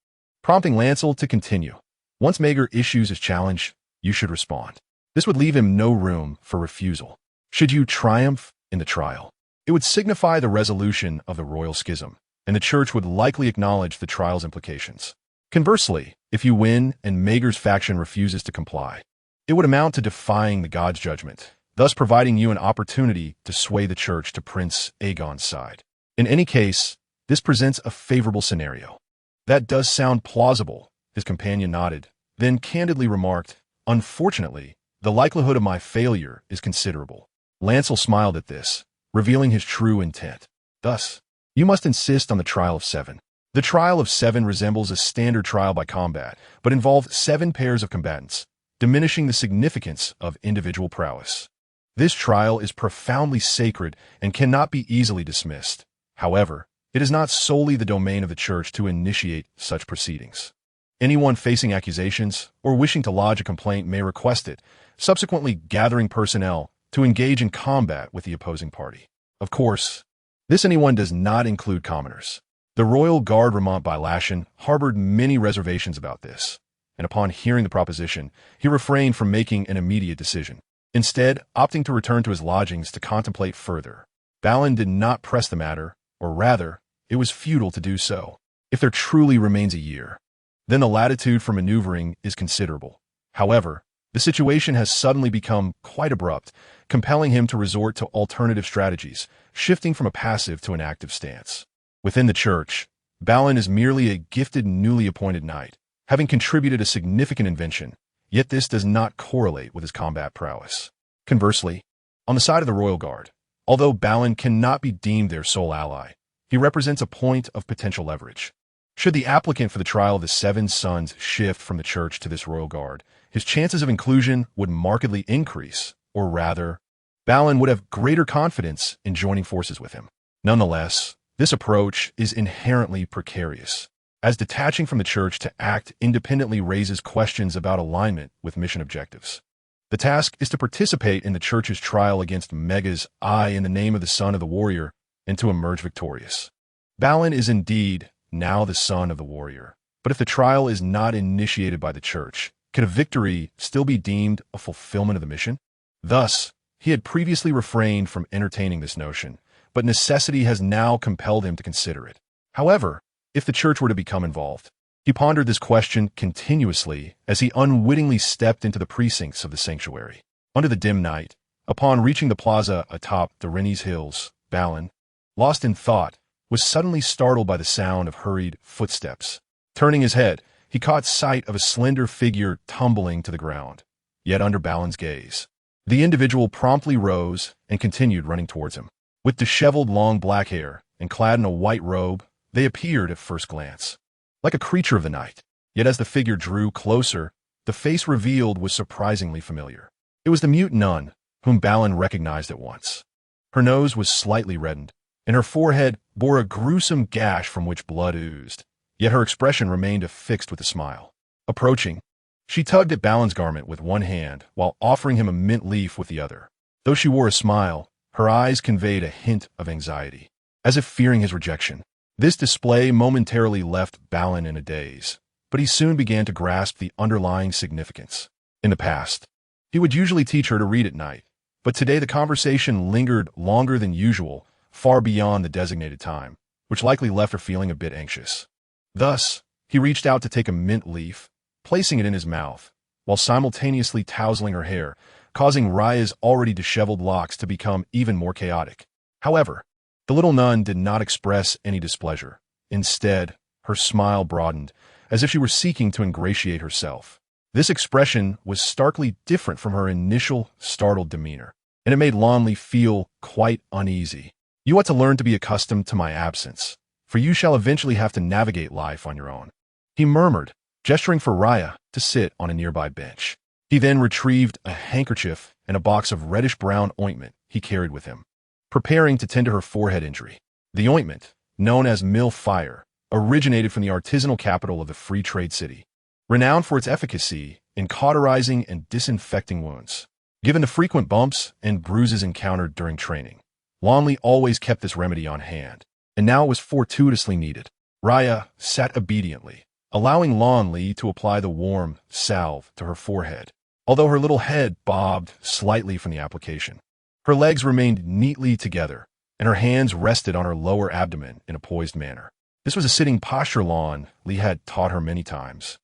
prompting Lancel to continue. Once Maegor issues his challenge, you should respond. This would leave him no room for refusal. Should you triumph in the trial, it would signify the resolution of the royal schism, and the church would likely acknowledge the trial's implications. Conversely, if you win and Maegor's faction refuses to comply, it would amount to defying the god's judgment, thus providing you an opportunity to sway the church to Prince Aegon's side. In any case, this presents a favorable scenario. That does sound plausible, his companion nodded, then candidly remarked, unfortunately, the likelihood of my failure is considerable. Lancel smiled at this, revealing his true intent. Thus, you must insist on the trial of 7. The trial of 7 resembles a standard trial by combat, but involves 7 pairs of combatants, diminishing the significance of individual prowess. This trial is profoundly sacred and cannot be easily dismissed. However, it is not solely the domain of the church to initiate such proceedings. Anyone facing accusations or wishing to lodge a complaint may request it, subsequently gathering personnel to engage in combat with the opposing party. Of course, this anyone does not include commoners. The royal guard Remont by Lashen harbored many reservations about this, and upon hearing the proposition, he refrained from making an immediate decision, instead opting to return to his lodgings to contemplate further. Balin did not press the matter, or rather, it was futile to do so. If there truly remains a year, then the latitude for maneuvering is considerable. However, the situation has suddenly become quite abrupt, compelling him to resort to alternative strategies, shifting from a passive to an active stance. Within the church, Balin is merely a gifted newly appointed knight, having contributed a significant invention, yet this does not correlate with his combat prowess. Conversely, on the side of the royal guard, although Balin cannot be deemed their sole ally, he represents a point of potential leverage. Should the applicant for the trial of the 7 sons shift from the church to this royal guard, his chances of inclusion would markedly increase, or rather, Balin would have greater confidence in joining forces with him. Nonetheless, this approach is inherently precarious, as detaching from the church to act independently raises questions about alignment with mission objectives. The task is to participate in the church's trial against Mega's eye in the name of the son of the warrior and to emerge victorious. Balin is indeed now the son of the warrior, but if the trial is not initiated by the church, could a victory still be deemed a fulfillment of the mission? Thus, he had previously refrained from entertaining this notion, but necessity has now compelled him to consider it. However, if the church were to become involved, he pondered this question continuously as he unwittingly stepped into the precincts of the sanctuary. Under the dim night, upon reaching the plaza atop the Renly's hills, Balin, lost in thought, was suddenly startled by the sound of hurried footsteps. Turning his head, he caught sight of a slender figure tumbling to the ground, yet under Balin's gaze. The individual promptly rose and continued running towards him. With disheveled long black hair and clad in a white robe, they appeared at first glance like a creature of the night. Yet as the figure drew closer, the face revealed was surprisingly familiar. It was the mute nun, whom Balin recognized at once. Her nose was slightly reddened, and her forehead bore a gruesome gash from which blood oozed, yet her expression remained affixed with a smile. Approaching, she tugged at Balin's garment with one hand while offering him a mint leaf with the other. Though she wore a smile, her eyes conveyed a hint of anxiety. As if fearing his rejection, This display momentarily left Balin in a daze, but he soon began to grasp the underlying significance. In the past, he would usually teach her to read at night, but today the conversation lingered longer than usual, far beyond the designated time, which likely left her feeling a bit anxious. Thus, he reached out to take a mint leaf, placing it in his mouth, while simultaneously tousling her hair, causing Raya's already disheveled locks to become even more chaotic. However, the little nun did not express any displeasure. Instead, her smile broadened, as if she were seeking to ingratiate herself. This expression was starkly different from her initial startled demeanor, and it made Renly feel quite uneasy. "You ought to learn to be accustomed to my absence, for you shall eventually have to navigate life on your own," he murmured, gesturing for Raya to sit on a nearby bench. He then retrieved a handkerchief and a box of reddish-brown ointment he carried with him, preparing to tend to her forehead injury. The ointment, known as Mill Fire, originated from the artisanal capital of the Free Trade City, renowned for its efficacy in cauterizing and disinfecting wounds. Given the frequent bumps and bruises encountered during training, Renly always kept this remedy on hand, and now it was fortuitously needed. Raya sat obediently, allowing Renly to apply the warm salve to her forehead, although her little head bobbed slightly from the application. Her legs remained neatly together, and her hands rested on her lower abdomen in a poised manner. This was a sitting posture Renly had taught her many times,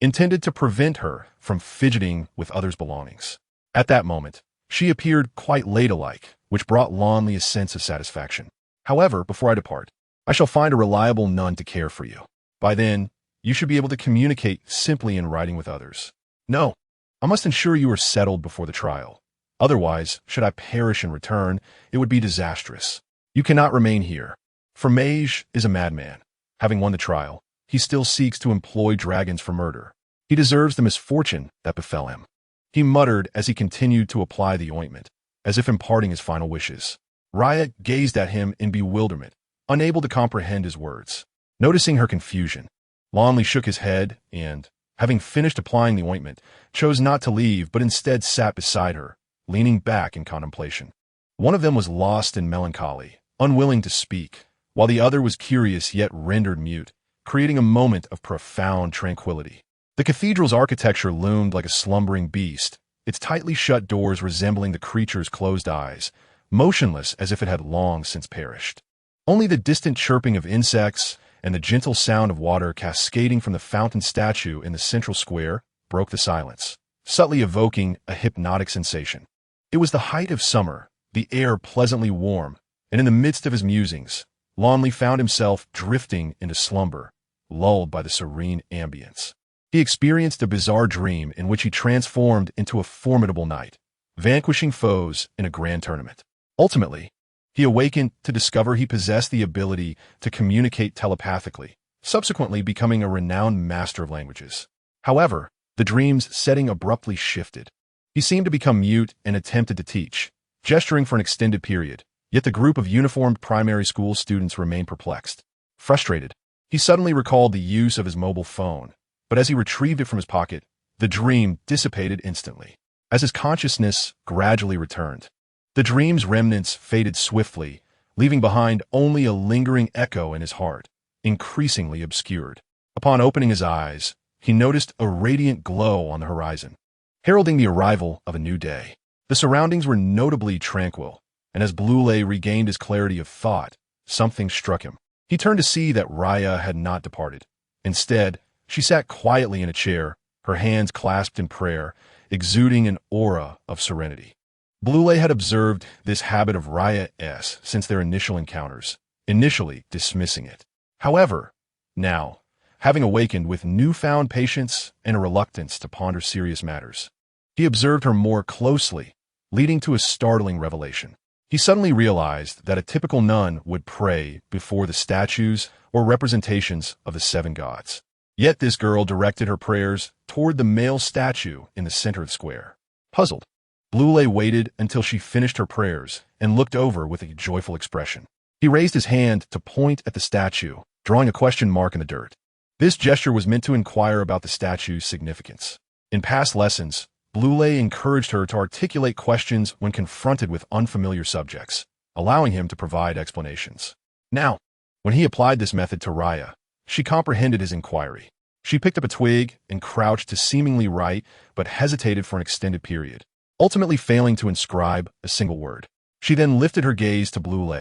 intended to prevent her from fidgeting with others' belongings. At that moment, she appeared quite ladylike, which brought Renly a sense of satisfaction. "However, before I depart, I shall find a reliable nun to care for you. By then, you should be able to communicate simply in writing with others. No, I must ensure you are settled before the trial. Otherwise, should I perish in return, it would be disastrous. You cannot remain here, for Mage is a madman. Having won the trial, he still seeks to employ dragons for murder. He deserves the misfortune that befell him," he muttered as he continued to apply the ointment, as if imparting his final wishes. Raya gazed at him in bewilderment, unable to comprehend his words. Noticing her confusion, Renly shook his head and, having finished applying the ointment, chose not to leave but instead sat beside her, leaning back in contemplation. One of them was lost in melancholy, unwilling to speak, while the other was curious yet rendered mute, creating a moment of profound tranquility. The cathedral's architecture loomed like a slumbering beast, its tightly shut doors resembling the creature's closed eyes, motionless as if it had long since perished. Only the distant chirping of insects and the gentle sound of water cascading from the fountain statue in the central square broke the silence, subtly evoking a hypnotic sensation. It was the height of summer, the air pleasantly warm, and in the midst of his musings, Renly found himself drifting into slumber, lulled by the serene ambience. He experienced a bizarre dream in which he transformed into a formidable knight, vanquishing foes in a grand tournament. Ultimately, he awakened to discover he possessed the ability to communicate telepathically, subsequently becoming a renowned master of languages. However, the dream's setting abruptly shifted. He seemed to become mute and attempted to teach, gesturing for an extended period, yet the group of uniformed primary school students remained perplexed. Frustrated, he suddenly recalled the use of his mobile phone, but as he retrieved it from his pocket, the dream dissipated instantly. As his consciousness gradually returned, the dream's remnants faded swiftly, leaving behind only a lingering echo in his heart, increasingly obscured. Upon opening his eyes, he noticed a radiant glow on the horizon, heralding the arrival of a new day. The surroundings were notably tranquil, and as Blue regained his clarity of thought, something struck him. He turned to see that Raya had not departed. Instead, she sat quietly in a chair, her hands clasped in prayer, exuding an aura of serenity. Blue had observed this habit of Raya's since their initial encounters, initially dismissing it. However, now, having awakened with newfound patience and a reluctance to ponder serious matters, he observed her more closely, leading to a startling revelation. He suddenly realized that a typical nun would pray before the statues or representations of the seven gods. Yet this girl directed her prayers toward the male statue in the center of the square. Puzzled, Blue waited until she finished her prayers and looked over with a joyful expression. He raised his hand to point at the statue, drawing a question mark in the dirt. This gesture was meant to inquire about the statue's significance. In past lessons, Blue encouraged her to articulate questions when confronted with unfamiliar subjects, allowing him to provide explanations. Now, When he applied this method to Raya, she comprehended his inquiry. She picked up a twig and crouched to seemingly write, but hesitated for an extended period, ultimately failing to inscribe a single word. She then lifted her gaze to Blue,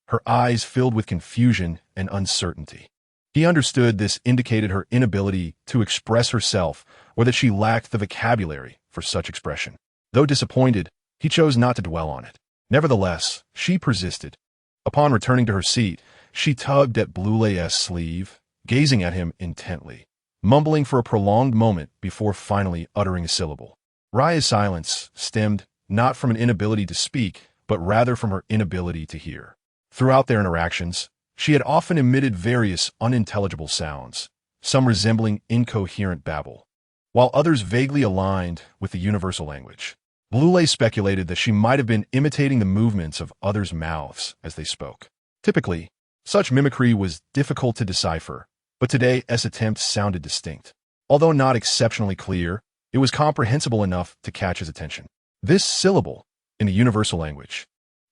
her eyes filled with confusion and uncertainty. He understood this indicated her inability to express herself or that she lacked the vocabulary for such expression. Though disappointed, he chose not to dwell on it. Nevertheless, she persisted. Upon returning to her seat, she tugged at Blue's sleeve, gazing at him intently, mumbling for a prolonged moment before finally uttering a syllable. Raya's silence stemmed not from an inability to speak, but rather from her inability to hear. Throughout their interactions, she had often emitted various unintelligible sounds, some resembling incoherent babble, while others vaguely aligned with the universal language. Blue speculated that she might have been imitating the movements of others' mouths as they spoke. Typically, such mimicry was difficult to decipher, but today's attempt sounded distinct. Although not exceptionally clear, it was comprehensible enough to catch his attention. This syllable, in the universal language,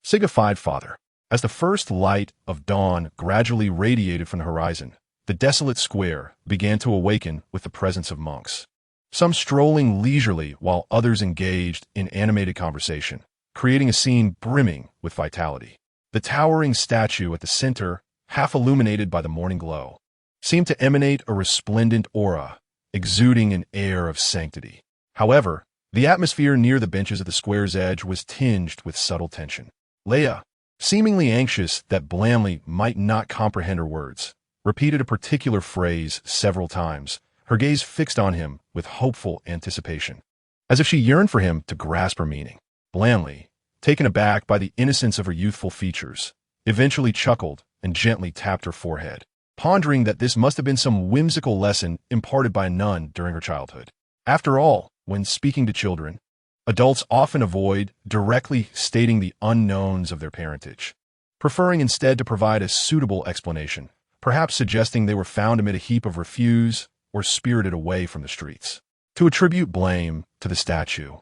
signified father. As the first light of dawn gradually radiated from the horizon, the desolate square began to awaken with the presence of monks. Some strolling leisurely while others engaged in animated conversation, creating a scene brimming with vitality. The towering statue at the center, half illuminated by the morning glow, seemed to emanate a resplendent aura, exuding an air of sanctity. However, the atmosphere near the benches at the square's edge was tinged with subtle tension. Leia, seemingly anxious that Blanley might not comprehend her words, repeated a particular phrase several times, her gaze fixed on him with hopeful anticipation, as if she yearned for him to grasp her meaning. Blanley, taken aback by the innocence of her youthful features, eventually chuckled and gently tapped her forehead, pondering that this must have been some whimsical lesson imparted by a nun during her childhood. After all, when speaking to children, adults often avoid directly stating the unknowns of their parentage, preferring instead to provide a suitable explanation, perhaps suggesting they were found amid a heap of refuse or spirited away from the streets. To attribute blame to the statue,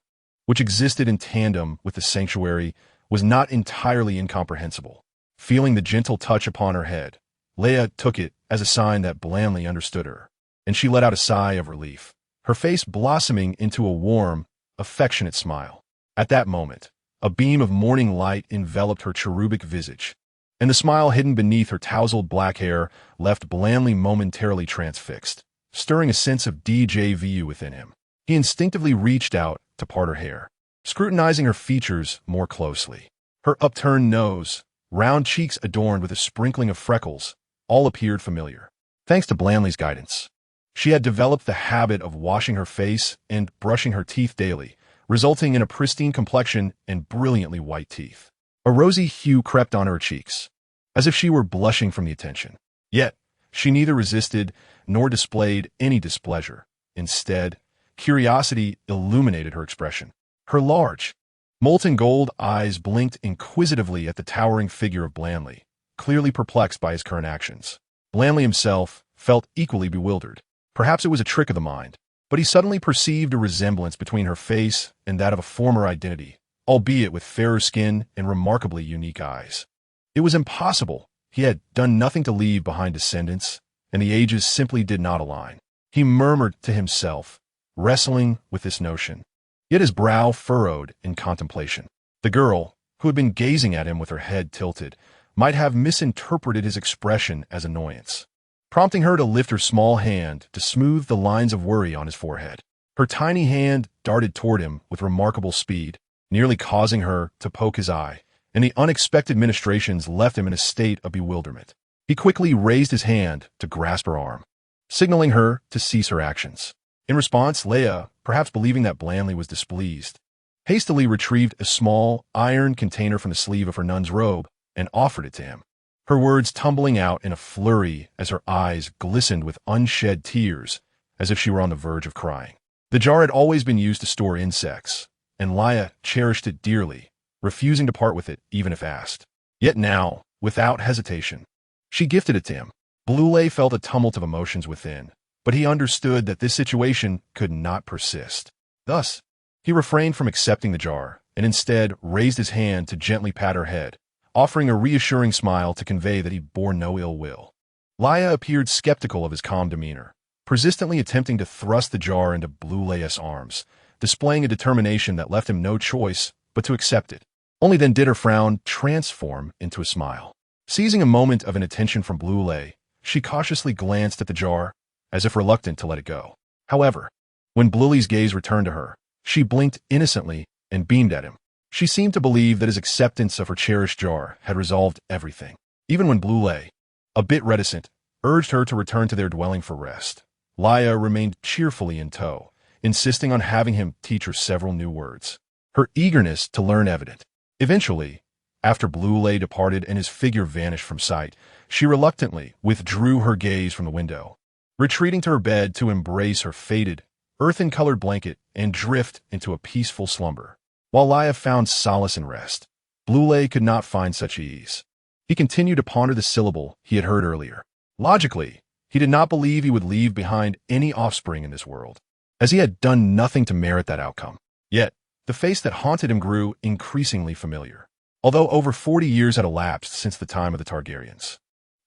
which existed in tandem with the sanctuary, was not entirely incomprehensible. Feeling the gentle touch upon her head, Leia took it as a sign that Blanley understood her, and she let out a sigh of relief, her face blossoming into a warm, affectionate smile. At that moment, a beam of morning light enveloped her cherubic visage, and the smile hidden beneath her tousled black hair left Blanley momentarily transfixed, stirring a sense of déjà vu within him. He instinctively reached out to part her hair, scrutinizing her features more closely. Her upturned nose, round cheeks adorned with a sprinkling of freckles, all appeared familiar. Thanks to Blanley's guidance, she had developed the habit of washing her face and brushing her teeth daily, resulting in a pristine complexion and brilliantly white teeth. A rosy hue crept on her cheeks, as if she were blushing from the attention. Yet, she neither resisted nor displayed any displeasure. Instead, curiosity illuminated her expression. Her large, molten gold eyes blinked inquisitively at the towering figure of Blanley, clearly perplexed by his current actions. Blanley himself felt equally bewildered. Perhaps it was a trick of the mind, but he suddenly perceived a resemblance between her face and that of a former identity, albeit with fairer skin and remarkably unique eyes. It was impossible. He had done nothing to leave behind descendants, and the ages simply did not align. He murmured to himself, wrestling with this notion. Yet his brow furrowed in contemplation. The girl, who had been gazing at him with her head tilted, might have misinterpreted his expression as annoyance, prompting her to lift her small hand to smooth the lines of worry on his forehead. Her tiny hand darted toward him with remarkable speed, nearly causing her to poke his eye, and the unexpected ministrations left him in a state of bewilderment. He quickly raised his hand to grasp her arm, signaling her to cease her actions. In response, Leia, perhaps believing that Blanley was displeased, hastily retrieved a small iron container from the sleeve of her nun's robe and offered it to him, her words tumbling out in a flurry as her eyes glistened with unshed tears, as if she were on the verge of crying. The jar had always been used to store insects, and Leia cherished it dearly, refusing to part with it even if asked. Yet now, without hesitation, she gifted it to him. Blue felt a tumult of emotions within, but he understood that this situation could not persist. Thus, he refrained from accepting the jar and instead raised his hand to gently pat her head, offering a reassuring smile to convey that he bore no ill will. Lya appeared skeptical of his calm demeanor, persistently attempting to thrust the jar into Blue Leia's arms, displaying a determination that left him no choice but to accept it. Only then did her frown transform into a smile. Seizing a moment of inattention from Blue Leia, she cautiously glanced at the jar, as if reluctant to let it go. However, when Blue Leia's gaze returned to her, she blinked innocently and beamed at him. She seemed to believe that his acceptance of her cherished jar had resolved everything. Even when Blue Leia, a bit reticent, urged her to return to their dwelling for rest, Lya remained cheerfully in tow, insisting on having him teach her several new words. Her eagerness to learn evident. Eventually, after Blue Leia departed and his figure vanished from sight, she reluctantly withdrew her gaze from the window, retreating to her bed to embrace her faded, earthen-colored blanket and drift into a peaceful slumber. While Lya found solace in rest, Blue Leia could not find such ease. He continued to ponder the syllable he had heard earlier. Logically, he did not believe he would leave behind any offspring in this world, as he had done nothing to merit that outcome. Yet, the face that haunted him grew increasingly familiar, although over 40 years had elapsed since the time of the Targaryens.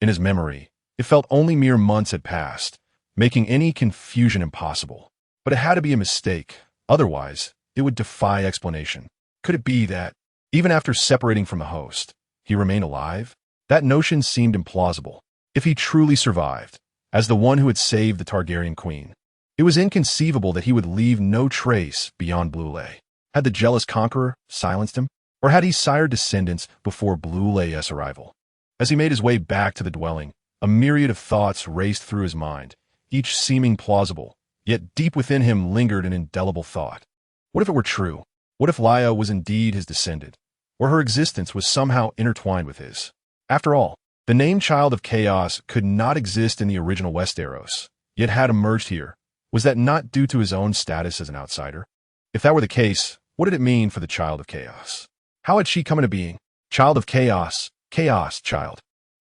In his memory, it felt only mere months had passed, making any confusion impossible. But it had to be a mistake, otherwise it would defy explanation. Could it be that, even after separating from the host, he remained alive? That notion seemed implausible. If he truly survived, as the one who had saved the Targaryen queen, it was inconceivable that he would leave no trace beyond Blue Leia. Had the jealous conqueror silenced him? Or had he sired descendants before Blue Leia's arrival? As he made his way back to the dwelling, a myriad of thoughts raced through his mind, each seeming plausible, yet deep within him lingered an indelible thought. What if it were true? What if Lya was indeed his descendant, or her existence was somehow intertwined with his? After all, the named Child of Chaos could not exist in the original Westeros, yet had emerged here. Was that not due to his own status as an outsider? If that were the case, what did it mean for the Child of Chaos? How had she come into being? Child of Chaos, Chaos Child.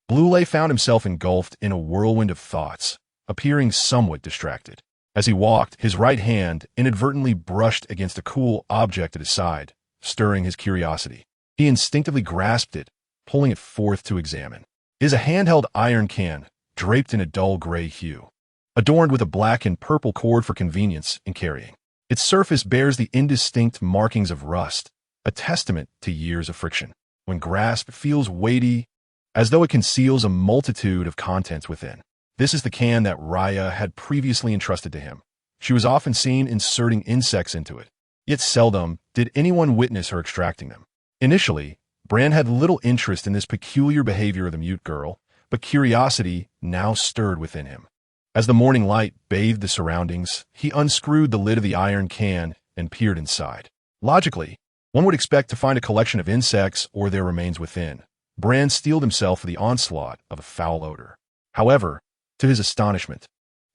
Blue Leia found himself engulfed in a whirlwind of thoughts, appearing somewhat distracted. As he walked, his right hand inadvertently brushed against a cool object at his side, stirring his curiosity. He instinctively grasped it, pulling it forth to examine. It is a handheld iron can, draped in a dull gray hue, adorned with a black and purple cord for convenience in carrying. Its surface bears the indistinct markings of rust, a testament to years of friction. When grasped, it feels weighty, as though it conceals a multitude of contents within. This is the can that Raya had previously entrusted to him. She was often seen inserting insects into it, yet seldom did anyone witness her extracting them. Initially, Bran had little interest in this peculiar behavior of the mute girl, but curiosity now stirred within him. As the morning light bathed the surroundings, he unscrewed the lid of the iron can and peered inside. Logically, one would expect to find a collection of insects or their remains within. Bran steeled himself for the onslaught of a foul odor. However, to his astonishment,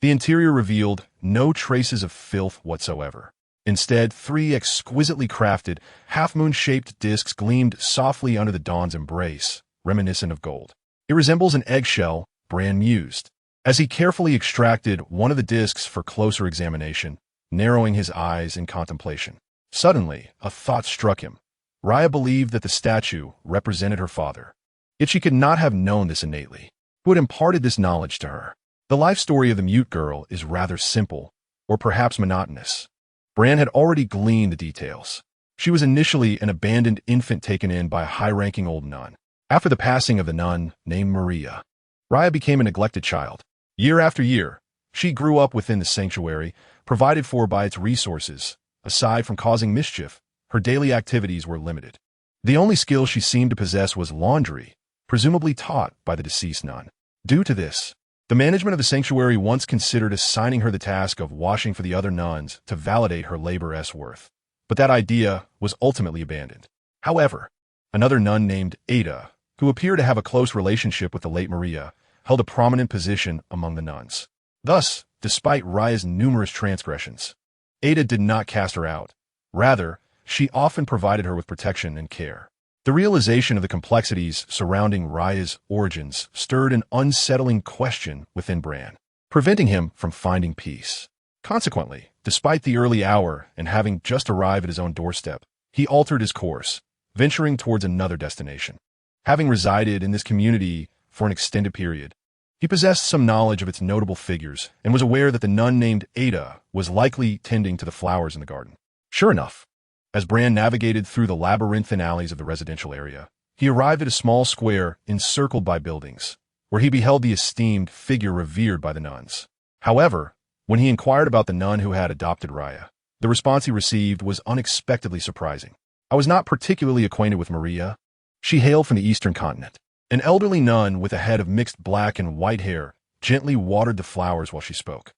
the interior revealed no traces of filth whatsoever. Instead, 3 exquisitely crafted, half-moon-shaped discs gleamed softly under the dawn's embrace, reminiscent of gold. It resembles an eggshell, Bran mused, as he carefully extracted one of the discs for closer examination, narrowing his eyes in contemplation. Suddenly, a thought struck him. Raya believed that the statue represented her father. Yet she could not have known this innately. Who had imparted this knowledge to her? The life story of the mute girl is rather simple, or perhaps monotonous. Bran had already gleaned the details. She was initially an abandoned infant taken in by a high-ranking old nun. After the passing of the nun named Maria, Raya became a neglected child. Year after year, she grew up within the sanctuary, provided for by its resources. Aside from causing mischief, her daily activities were limited. The only skill she seemed to possess was laundry, presumably taught by the deceased nun. Due to this, the management of the sanctuary once considered assigning her the task of washing for the other nuns to validate her labor's worth. But that idea was ultimately abandoned. However, another nun named Ada, who appeared to have a close relationship with the late Maria, held a prominent position among the nuns. Thus, despite Raya's numerous transgressions, Ada did not cast her out. Rather, she often provided her with protection and care. The realization of the complexities surrounding Raya's origins stirred an unsettling question within Bran, preventing him from finding peace. Consequently, despite the early hour and having just arrived at his own doorstep, he altered his course, venturing towards another destination. having resided in this community for an extended period. He possessed some knowledge of its notable figures and was aware that the nun named Ada was likely tending to the flowers in the garden. Sure enough, as Bran navigated through the labyrinthine alleys of the residential area, he arrived at a small square encircled by buildings, where he beheld the esteemed figure revered by the nuns. However, when he inquired about the nun who had adopted Raya, the response he received was unexpectedly surprising. I was not particularly acquainted with Maria. She hailed from the eastern continent. An elderly nun with a head of mixed black and white hair gently watered the flowers while she spoke.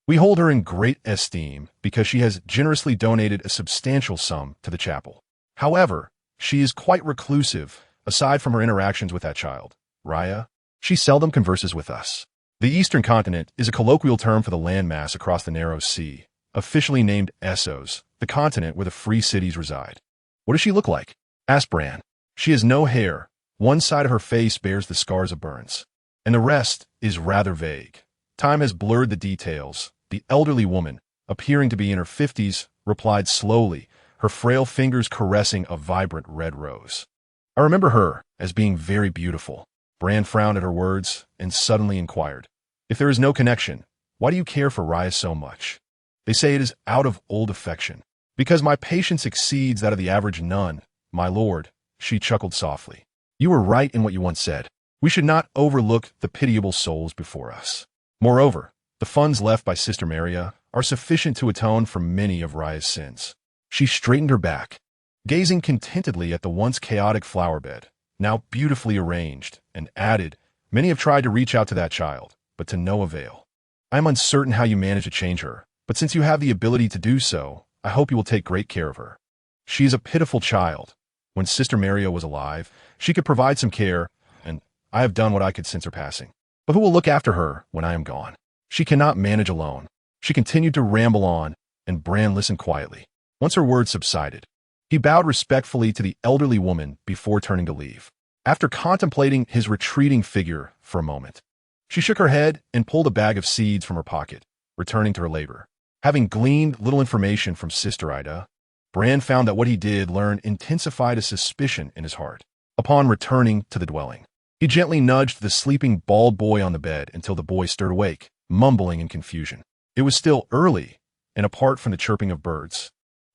We hold her in great esteem because she has generously donated a substantial sum to the chapel. However, she is quite reclusive, aside from her interactions with that child, Raya. She seldom converses with us. The eastern continent is a colloquial term for the landmass across the narrow sea, officially named Essos, the continent where the free cities reside. What does she look like? Asked Bran. She has no hair. One side of her face bears the scars of burns, and the rest is rather vague. Time has blurred the details. The elderly woman, appearing to be in her 50s, replied slowly, her frail fingers caressing a vibrant red rose. I remember her as being very beautiful. Bran frowned at her words and suddenly inquired, if there is no connection, why do you care for Raya so much? They say it is out of old affection. Because my patience exceeds that of the average nun, my lord, she chuckled softly. You were right in what you once said. We should not overlook the pitiable souls before us. Moreover, the funds left by Sister Maria are sufficient to atone for many of Raya's sins. She straightened her back, gazing contentedly at the once chaotic flower bed, now beautifully arranged, and added, many have tried to reach out to that child, but to no avail. I am uncertain how you manage to change her, but since you have the ability to do so, I hope you will take great care of her. She is a pitiful child. When Sister Maria was alive, she could provide some care, and I have done what I could since her passing. But who will look after her when I am gone? She cannot manage alone. She continued to ramble on, and Bran listened quietly. Once her words subsided, he bowed respectfully to the elderly woman before turning to leave. After contemplating his retreating figure for a moment, she shook her head and pulled a bag of seeds from her pocket, returning to her labor. Having gleaned little information from Sister Ida, Bran found that what he did learn intensified a suspicion in his heart. Upon returning to the dwelling, he gently nudged the sleeping bald boy on the bed until the boy stirred awake, mumbling in confusion. It was still early, and apart from the chirping of birds,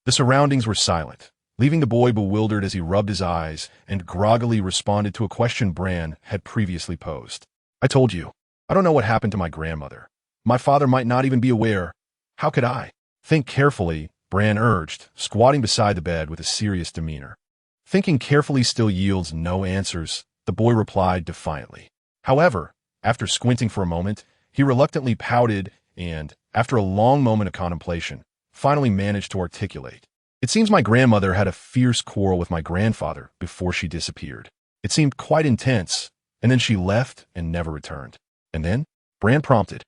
the surroundings were silent, leaving the boy bewildered as he rubbed his eyes and groggily responded to a question Bran had previously posed. I told you, I don't know what happened to my grandmother. My father might not even be aware. How could I? Think carefully, Bran urged, squatting beside the bed with a serious demeanor. Thinking carefully still yields no answers, the boy replied defiantly. However, after squinting for a moment, he reluctantly pouted and, after a long moment of contemplation, finally managed to articulate. It seems my grandmother had a fierce quarrel with my grandfather before she disappeared. It seemed quite intense, and then she left and never returned. And then? Bran prompted.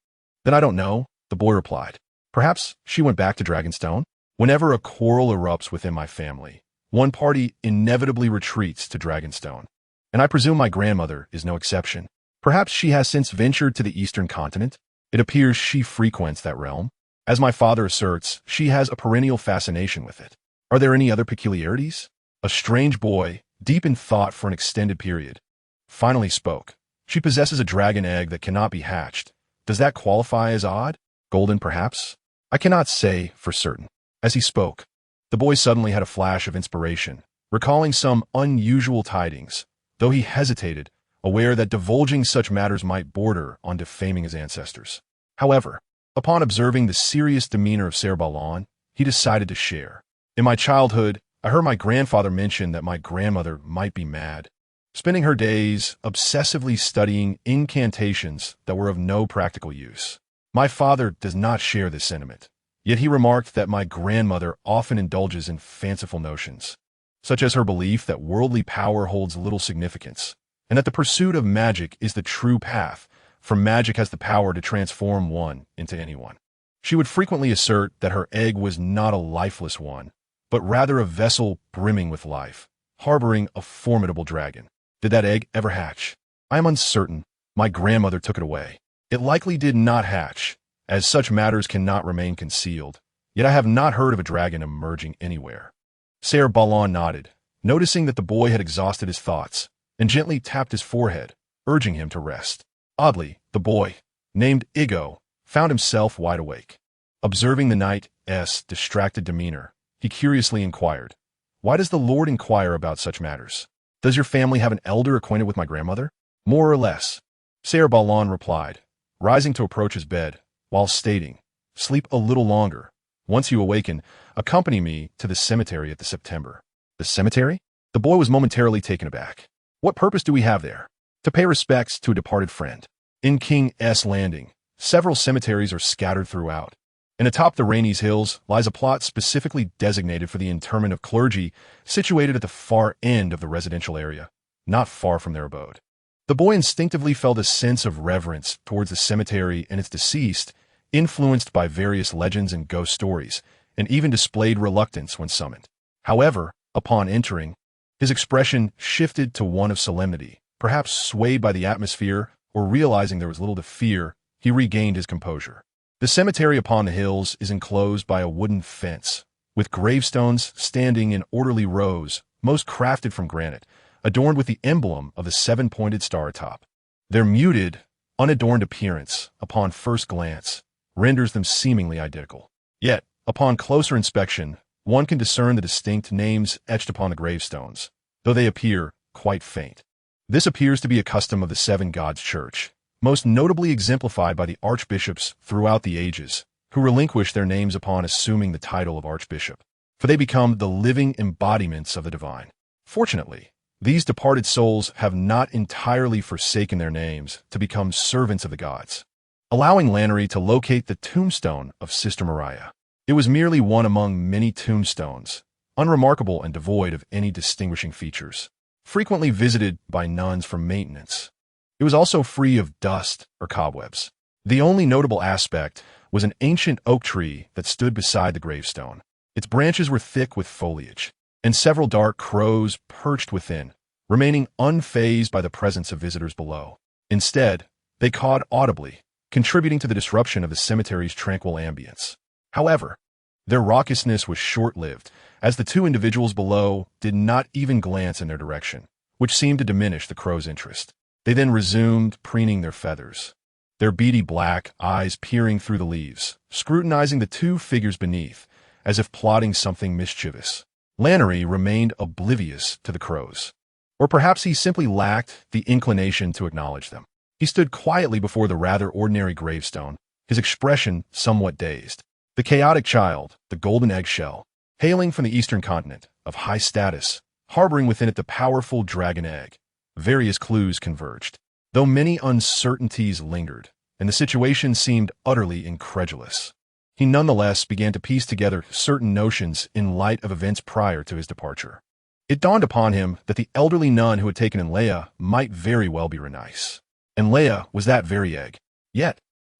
Then I don't know, the boy replied. Perhaps she went back to Dragonstone? Whenever a quarrel erupts within my family, one party inevitably retreats to Dragonstone, and I presume my grandmother is no exception. Perhaps she has since ventured to the eastern continent. It appears she frequents that realm. As my father asserts, she has a perennial fascination with it. Are there any other peculiarities? A strange boy, deep in thought for an extended period, finally spoke. She possesses a dragon egg that cannot be hatched. Does that qualify as odd? Golden, perhaps? I cannot say for certain. As he spoke, the boy suddenly had a flash of inspiration, recalling some unusual tidings, though he hesitated, aware that divulging such matters might border on defaming his ancestors. However, upon observing the serious demeanor of Ser Balon, he decided to share. In my childhood, I heard my grandfather mention that my grandmother might be mad, spending her days obsessively studying incantations that were of no practical use. My father does not share this sentiment. Yet he remarked that my grandmother often indulges in fanciful notions, such as her belief that worldly power holds little significance, and that the pursuit of magic is the true path, for magic has the power to transform one into anyone. She would frequently assert that her egg was not a lifeless one, but rather a vessel brimming with life, harboring a formidable dragon. Did that egg ever hatch? I am uncertain. My grandmother took it away. It likely did not hatch, as such matters cannot remain concealed, yet I have not heard of a dragon emerging anywhere. Ser Balon nodded, noticing that the boy had exhausted his thoughts, and gently tapped his forehead, urging him to rest. Oddly, the boy, named Igo, found himself wide awake. Observing the knight's distracted demeanor, he curiously inquired, "Why does the Lord inquire about such matters? Does your family have an elder acquainted with my grandmother?" "More or less," Ser Balon replied, rising to approach his bed, while stating, "Sleep a little longer. Once you awaken, accompany me to the cemetery at the September." "The cemetery?" The boy was momentarily taken aback. "What purpose do we have there?" "To pay respects to a departed friend. In King's Landing, several cemeteries are scattered throughout, and atop the Renly's hills lies a plot specifically designated for the interment of clergy situated at the far end of the residential area, not far from their abode." The boy instinctively felt a sense of reverence towards the cemetery and its deceased, influenced by various legends and ghost stories, and even displayed reluctance when summoned. However, upon entering, his expression shifted to one of solemnity. Perhaps swayed by the atmosphere or realizing there was little to fear, he regained his composure. The cemetery upon the hills is enclosed by a wooden fence, with gravestones standing in orderly rows, most crafted from granite, adorned with the emblem of the seven-pointed star atop. Their muted, unadorned appearance, upon first glance, renders them seemingly identical. Yet, upon closer inspection, one can discern the distinct names etched upon the gravestones, though they appear quite faint. This appears to be a custom of the Seven Gods Church, most notably exemplified by the archbishops throughout the ages, who relinquish their names upon assuming the title of archbishop, for they become the living embodiments of the divine. Fortunately, these departed souls have not entirely forsaken their names to become servants of the gods, allowing Lannery to locate the tombstone of Sister Mariah. It was merely one among many tombstones, unremarkable and devoid of any distinguishing features, frequently visited by nuns for maintenance. It was also free of dust or cobwebs. The only notable aspect was an ancient oak tree that stood beside the gravestone. Its branches were thick with foliage, and several dark crows perched within, remaining unfazed by the presence of visitors below. Instead, they cawed audibly, contributing to the disruption of the cemetery's tranquil ambience. However, their raucousness was short-lived, as the two individuals below did not even glance in their direction, which seemed to diminish the crows' interest. They then resumed preening their feathers, their beady black eyes peering through the leaves, scrutinizing the two figures beneath, as if plotting something mischievous. Lannery remained oblivious to the crows, or perhaps he simply lacked the inclination to acknowledge them. He stood quietly before the rather ordinary gravestone, his expression somewhat dazed. The chaotic child, the golden eggshell, hailing from the eastern continent, of high status, harboring within it the powerful dragon egg. Various clues converged, though many uncertainties lingered, and the situation seemed utterly incredulous. He nonetheless began to piece together certain notions in light of events prior to his departure. It dawned upon him that the elderly nun who had taken in Leia might very well be Renice, and Leia was that very egg. Yet,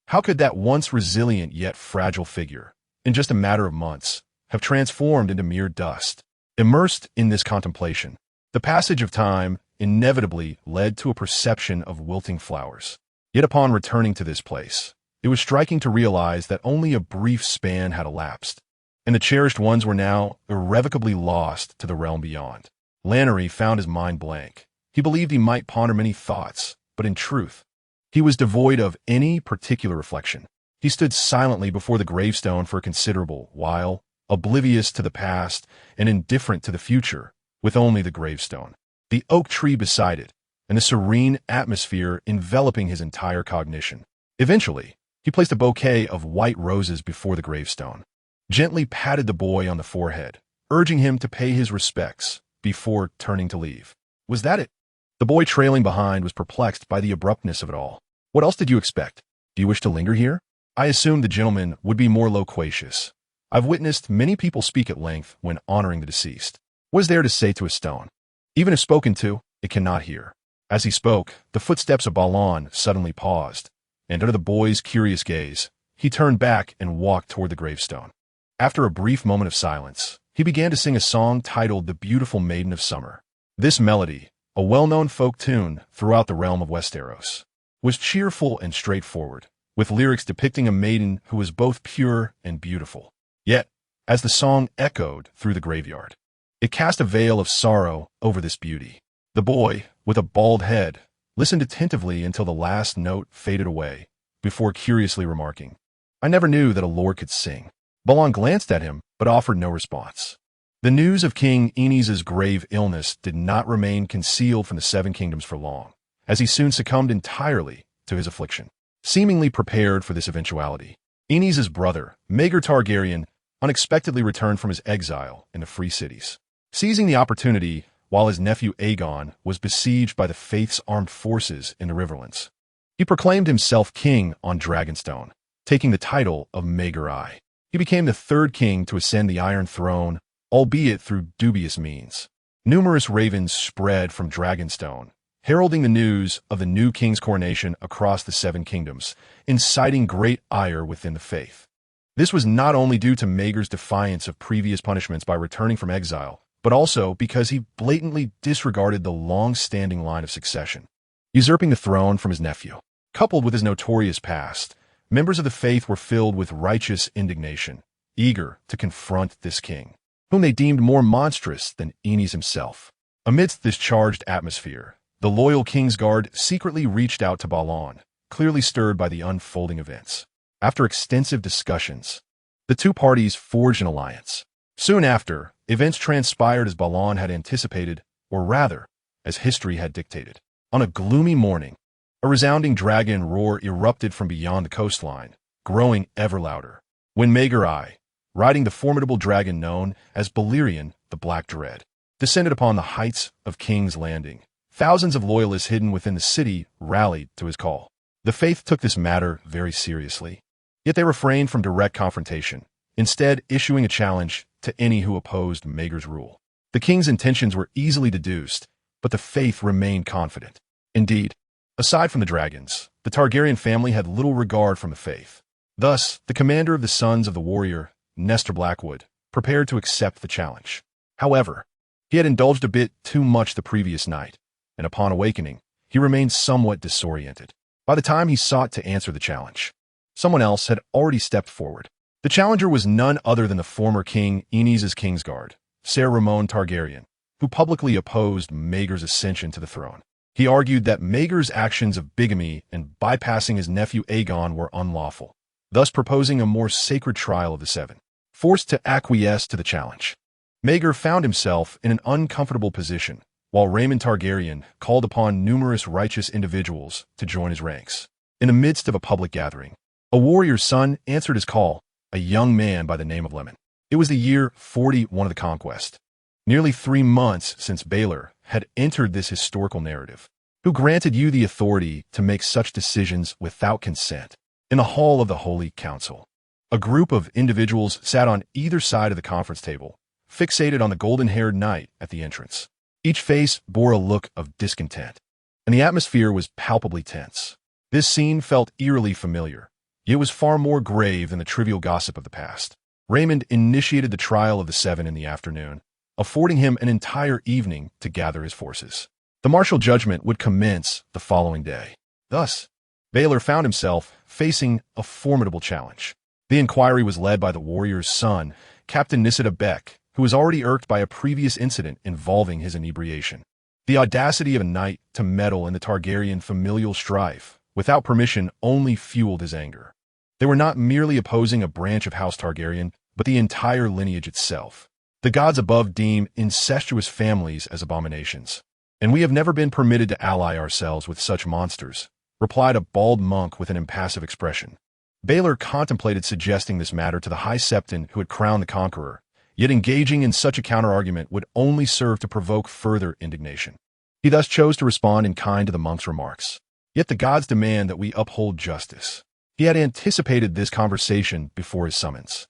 how could that once resilient yet fragile figure, in just a matter of months, have transformed into mere dust? Immersed in this contemplation, the passage of time inevitably led to a perception of wilting flowers. Yet upon returning to this place, it was striking to realize that only a brief span had elapsed, and the cherished ones were now irrevocably lost to the realm beyond. Lannery found his mind blank. He believed he might ponder many thoughts, but in truth, he was devoid of any particular reflection. He stood silently before the gravestone for a considerable while, oblivious to the past and indifferent to the future, with only the gravestone, the oak tree beside it, and the serene atmosphere enveloping his entire cognition. Eventually, he placed a bouquet of white roses before the gravestone, gently patted the boy on the forehead, urging him to pay his respects before turning to leave. Was that it? The boy trailing behind was perplexed by the abruptness of it all. What else did you expect? Do you wish to linger here? I assumed the gentleman would be more loquacious. I've witnessed many people speak at length when honoring the deceased. What is there to say to a stone? Even if spoken to, it cannot hear. As he spoke, the footsteps of Balon suddenly paused, and under the boy's curious gaze, he turned back and walked toward the gravestone. After a brief moment of silence, he began to sing a song titled The Beautiful Maiden of Summer. This melody, a well-known folk tune throughout the realm of Westeros, was cheerful and straightforward, with lyrics depicting a maiden who was both pure and beautiful. Yet, as the song echoed through the graveyard, it cast a veil of sorrow over this beauty. The boy, with a bald head, listened attentively until the last note faded away, before curiously remarking, "I never knew that a lord could sing." Balon glanced at him, but offered no response. The news of King Aenys' grave illness did not remain concealed from the Seven Kingdoms for long, as he soon succumbed entirely to his affliction. Seemingly prepared for this eventuality, Aenys' brother, Maegor Targaryen, unexpectedly returned from his exile in the Free Cities. Seizing the opportunity while his nephew Aegon was besieged by the Faith's armed forces in the Riverlands, he proclaimed himself king on Dragonstone, taking the title of Maegor I. He became the third king to ascend the Iron Throne, albeit through dubious means. Numerous ravens spread from Dragonstone, heralding the news of the new king's coronation across the Seven Kingdoms, inciting great ire within the faith. This was not only due to Maegor's defiance of previous punishments by returning from exile, but also because he blatantly disregarded the long-standing line of succession, usurping the throne from his nephew. Coupled with his notorious past, members of the faith were filled with righteous indignation, eager to confront this king, whom they deemed more monstrous than Aenys himself. Amidst this charged atmosphere, the loyal Kingsguard secretly reached out to Balon, clearly stirred by the unfolding events. After extensive discussions, the two parties forged an alliance. Soon after, events transpired as Balon had anticipated, or rather, as history had dictated. On a gloomy morning, a resounding dragon roar erupted from beyond the coastline, growing ever louder. When Maegor I, riding the formidable dragon known as Balerion the Black Dread, descended upon the heights of King's Landing, thousands of loyalists hidden within the city rallied to his call. The faith took this matter very seriously, yet they refrained from direct confrontation, instead issuing a challenge to any who opposed Maegor's rule. The king's intentions were easily deduced, but the faith remained confident. Indeed, aside from the dragons, the Targaryen family had little regard from the faith. Thus, the commander of the Sons of the Warrior, Nestor Blackwood, prepared to accept the challenge. However, he had indulged a bit too much the previous night, and upon awakening, he remained somewhat disoriented. By the time he sought to answer the challenge, someone else had already stepped forward. The challenger was none other than the former king Aenys' Kingsguard, Ser Ramon Targaryen, who publicly opposed Maegor's ascension to the throne. He argued that Maegor's actions of bigamy and bypassing his nephew Aegon were unlawful, thus proposing a more sacred trial of the seven. Forced to acquiesce to the challenge, Maegor found himself in an uncomfortable position, while Raymond Targaryen called upon numerous righteous individuals to join his ranks. In the midst of a public gathering, a warrior's son answered his call, a young man by the name of Lemon. It was the year 41 of the conquest, nearly 3 months since Baelor had entered this historical narrative. Who granted you the authority to make such decisions without consent? In the hall of the Holy Council, a group of individuals sat on either side of the conference table, fixated on the golden-haired knight at the entrance. Each face bore a look of discontent, and the atmosphere was palpably tense. This scene felt eerily familiar, yet was far more grave than the trivial gossip of the past. Raymond initiated the trial of the seven in the afternoon, affording him an entire evening to gather his forces. The martial judgment would commence the following day. Thus, Baelor found himself facing a formidable challenge. The inquiry was led by the warrior's son, Captain Nisida Beck, who was already irked by a previous incident involving his inebriation. The audacity of a knight to meddle in the Targaryen familial strife without permission only fueled his anger. They were not merely opposing a branch of House Targaryen, but the entire lineage itself. The gods above deem incestuous families as abominations, and we have never been permitted to ally ourselves with such monsters, replied a bald monk with an impassive expression. Baelor contemplated suggesting this matter to the High Septon who had crowned the conqueror, yet engaging in such a counter-argument would only serve to provoke further indignation. He thus chose to respond in kind to the monk's remarks. Yet the gods demand that we uphold justice. He had anticipated this conversation before his summons,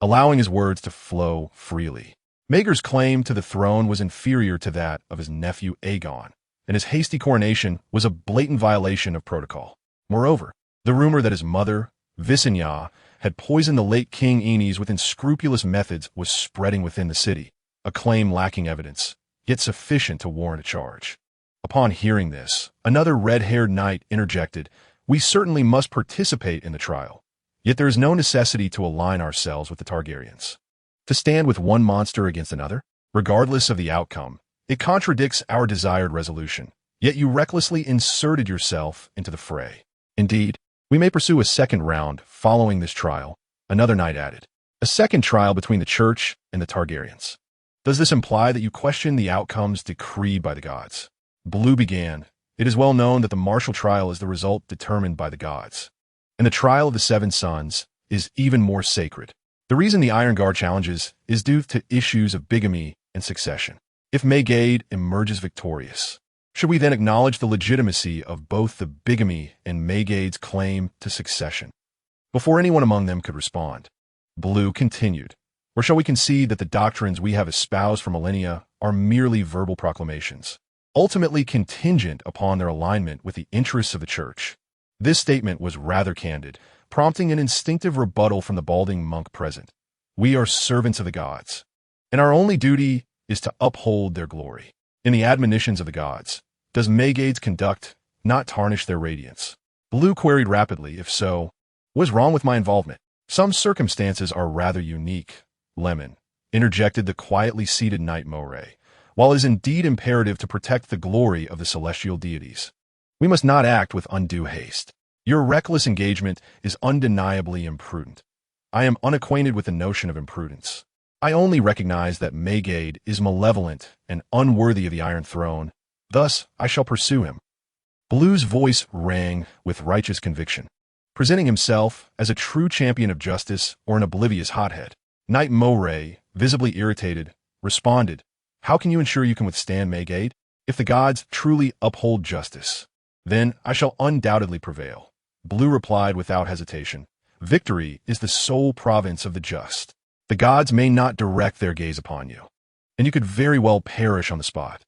allowing his words to flow freely. Maegor's claim to the throne was inferior to that of his nephew Aegon, and his hasty coronation was a blatant violation of protocol. Moreover, the rumor that his mother, Visenya, had poisoned the late King Aenys with unscrupulous methods was spreading within the city, a claim lacking evidence, yet sufficient to warrant a charge. Upon hearing this, another red-haired knight interjected, "We certainly must participate in the trial, yet there is no necessity to align ourselves with the Targaryens. To stand with one monster against another, regardless of the outcome, it contradicts our desired resolution, Yet you recklessly inserted yourself into the fray. Indeed, we may pursue a second round following this trial, another knight added. A second trial between the church and the Targaryens. Does this imply that you question the outcomes decreed by the gods? Blue began. It is well known that the martial trial is the result determined by the gods. And the trial of the seven sons is even more sacred. The reason the Iron Guard challenges is due to issues of bigamy and succession. If Maegade emerges victorious, should we then acknowledge the legitimacy of both the bigamy and Maegade's claim to succession? Before anyone among them could respond, Blue continued. Or shall we concede that the doctrines we have espoused for millennia are merely verbal proclamations, ultimately contingent upon their alignment with the interests of the church? This statement was rather candid, prompting an instinctive rebuttal from the balding monk present. We are servants of the gods, and our only duty is to uphold their glory. In the admonitions of the gods, does Maegade's conduct not tarnish their radiance? Blue queried rapidly. If so, what is wrong with my involvement? Some circumstances are rather unique, Lemon, interjected the quietly seated knight Moray. While it is indeed imperative to protect the glory of the celestial deities, we must not act with undue haste. Your reckless engagement is undeniably imprudent. I am unacquainted with the notion of imprudence. I only recognize that Maegade is malevolent and unworthy of the Iron Throne. Thus, I shall pursue him. Blue's voice rang with righteous conviction, presenting himself as a true champion of justice or an oblivious hothead. Knight Moray, visibly irritated, responded, How can you ensure you can withstand Maegade? If the gods truly uphold justice, then I shall undoubtedly prevail. Blue replied without hesitation, Victory is the sole province of the just. The gods may not direct their gaze upon you, and you could very well perish on the spot.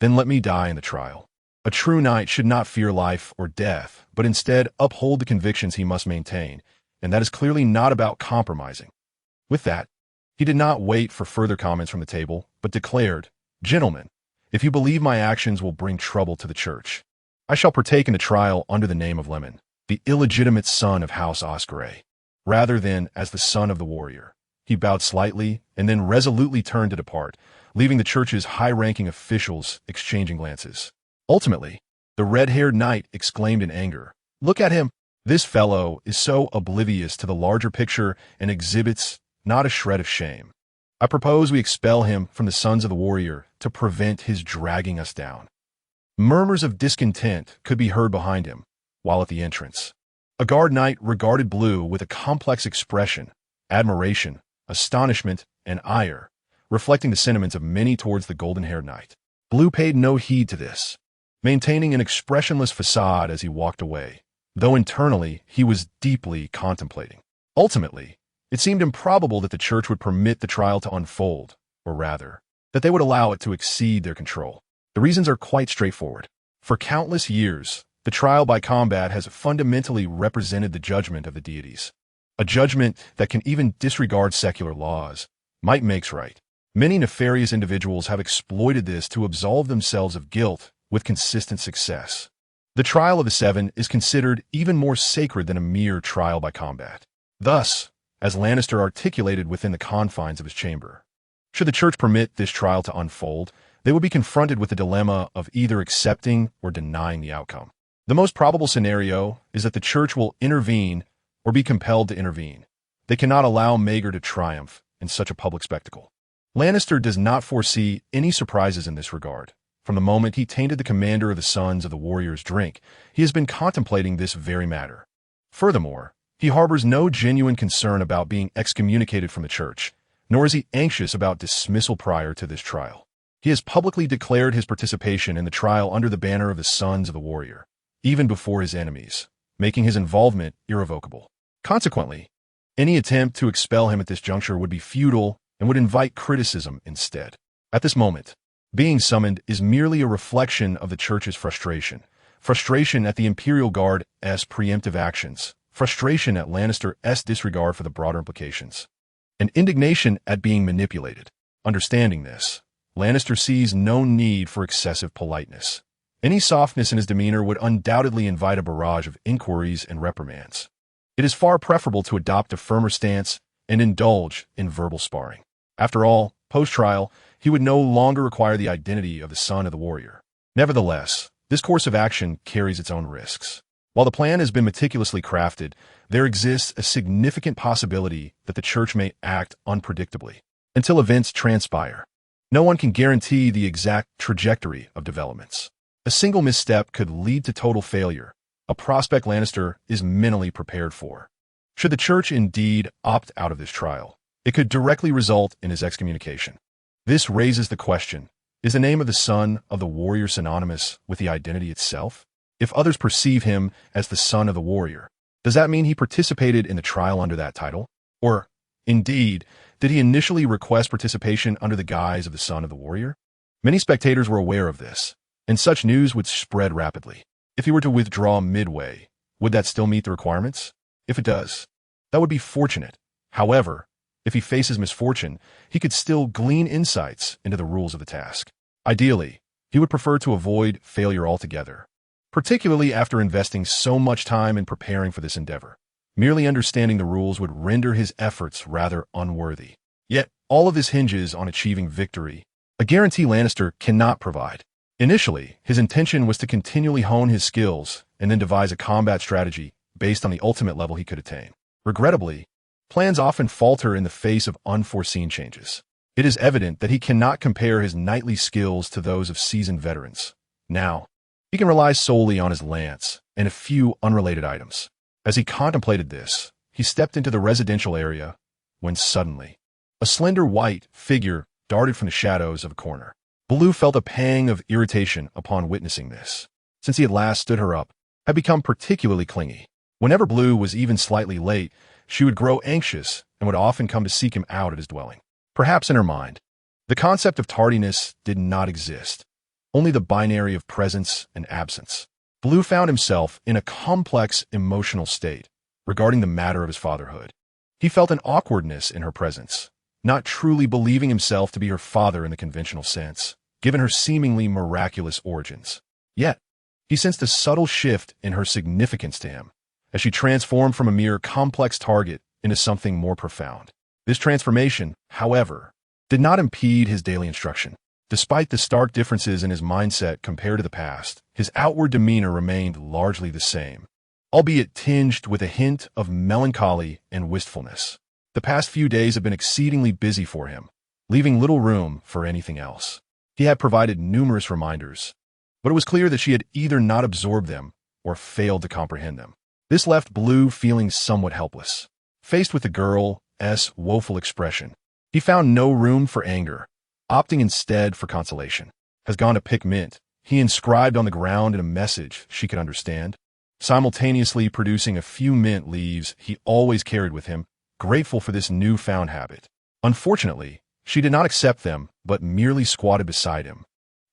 Then let me die in the trial. A true knight should not fear life or death, but instead uphold the convictions he must maintain, and that is clearly not about compromising. With that, he did not wait for further comments from the table, but declared, Gentlemen, if you believe my actions will bring trouble to the church, I shall partake in the trial under the name of Lemon, the illegitimate son of House Oscaray, rather than as the son of the warrior. He bowed slightly and then resolutely turned to depart, leaving the church's high-ranking officials exchanging glances. Ultimately, the red-haired knight exclaimed in anger, Look at him! This fellow is so oblivious to the larger picture and exhibits not a shred of shame. I propose we expel him from the Sons of the Warrior to prevent his dragging us down. Murmurs of discontent could be heard behind him, while at the entrance, a guard knight regarded Blue with a complex expression, admiration, astonishment, and ire, reflecting the sentiments of many towards the golden-haired knight. Blue paid no heed to this, maintaining an expressionless facade as he walked away, though internally he was deeply contemplating. Ultimately, it seemed improbable that the church would permit the trial to unfold, or rather, that they would allow it to exceed their control. The reasons are quite straightforward. For countless years, the trial by combat has fundamentally represented the judgment of the deities. A judgment that can even disregard secular laws. Might makes right. Many nefarious individuals have exploited this to absolve themselves of guilt with consistent success. The trial of the seven is considered even more sacred than a mere trial by combat. Thus, as Lannister articulated within the confines of his chamber, should the church permit this trial to unfold, they would be confronted with the dilemma of either accepting or denying the outcome. The most probable scenario is that the church will intervene or be compelled to intervene. They cannot allow Maegor to triumph in such a public spectacle. Lannister does not foresee any surprises in this regard. From the moment he tainted the commander of the Sons of the Warrior's drink, he has been contemplating this very matter. Furthermore, he harbors no genuine concern about being excommunicated from the church, nor is he anxious about dismissal prior to this trial. He has publicly declared his participation in the trial under the banner of the Sons of the Warrior, even before his enemies, making his involvement irrevocable. Consequently, any attempt to expel him at this juncture would be futile and would invite criticism instead. At this moment, being summoned is merely a reflection of the church's frustration at the Imperial Guard's preemptive actions, frustration at Lannister's disregard for the broader implications, and indignation at being manipulated. Understanding this, Lannister sees no need for excessive politeness. Any softness in his demeanor would undoubtedly invite a barrage of inquiries and reprimands. It is far preferable to adopt a firmer stance and indulge in verbal sparring. After all, post-trial, he would no longer require the identity of the son of the warrior. Nevertheless, This course of action carries its own risks. While the plan has been meticulously crafted, there exists a significant possibility that the church may act unpredictably until events transpire. No one can guarantee the exact trajectory of developments. A single misstep could lead to total failure, a prospect Lannister is mentally prepared for. Should the church indeed opt out of this trial, it could directly result in his excommunication. This raises the question, is the name of the son of the warrior synonymous with the identity itself? If others perceive him as the son of the warrior, does that mean he participated in the trial under that title? Or, indeed, did he initially request participation under the guise of the son of the warrior? Many spectators were aware of this, and such news would spread rapidly. If he were to withdraw midway, would that still meet the requirements? If it does, that would be fortunate. However, if he faces misfortune, he could still glean insights into the rules of the task. Ideally, he would prefer to avoid failure altogether, particularly after investing so much time in preparing for this endeavor. Merely understanding the rules would render his efforts rather unworthy. Yet, all of this hinges on achieving victory, a guarantee Lannister cannot provide. Initially, his intention was to continually hone his skills and then devise a combat strategy based on the ultimate level he could attain. Regrettably, plans often falter in the face of unforeseen changes. It is evident that he cannot compare his knightly skills to those of seasoned veterans. Now, he can rely solely on his lance and a few unrelated items. As he contemplated this, he stepped into the residential area when suddenly, a slender white figure darted from the shadows of a corner. Blue felt a pang of irritation upon witnessing this. Since he had last stood her up, had become particularly clingy. Whenever Blue was even slightly late, she would grow anxious and would often come to seek him out at his dwelling. Perhaps in her mind, the concept of tardiness did not exist, only the binary of presence and absence. Blue found himself in a complex emotional state regarding the matter of his fatherhood. He felt an awkwardness in her presence, not truly believing himself to be her father in the conventional sense, given her seemingly miraculous origins. Yet, he sensed a subtle shift in her significance to him, as she transformed from a mere complex target into something more profound. This transformation, however, did not impede his daily instruction. Despite the stark differences in his mindset compared to the past, his outward demeanor remained largely the same, albeit tinged with a hint of melancholy and wistfulness. The past few days had been exceedingly busy for him, leaving little room for anything else. He had provided numerous reminders, but it was clear that she had either not absorbed them or failed to comprehend them. This left Blue feeling somewhat helpless. Faced with the girl's woeful expression, he found no room for anger, opting instead for consolation. Has gone to pick mint, he inscribed on the ground in a message she could understand, simultaneously producing a few mint leaves he always carried with him, grateful for this newfound habit. Unfortunately, she did not accept them, but merely squatted beside him,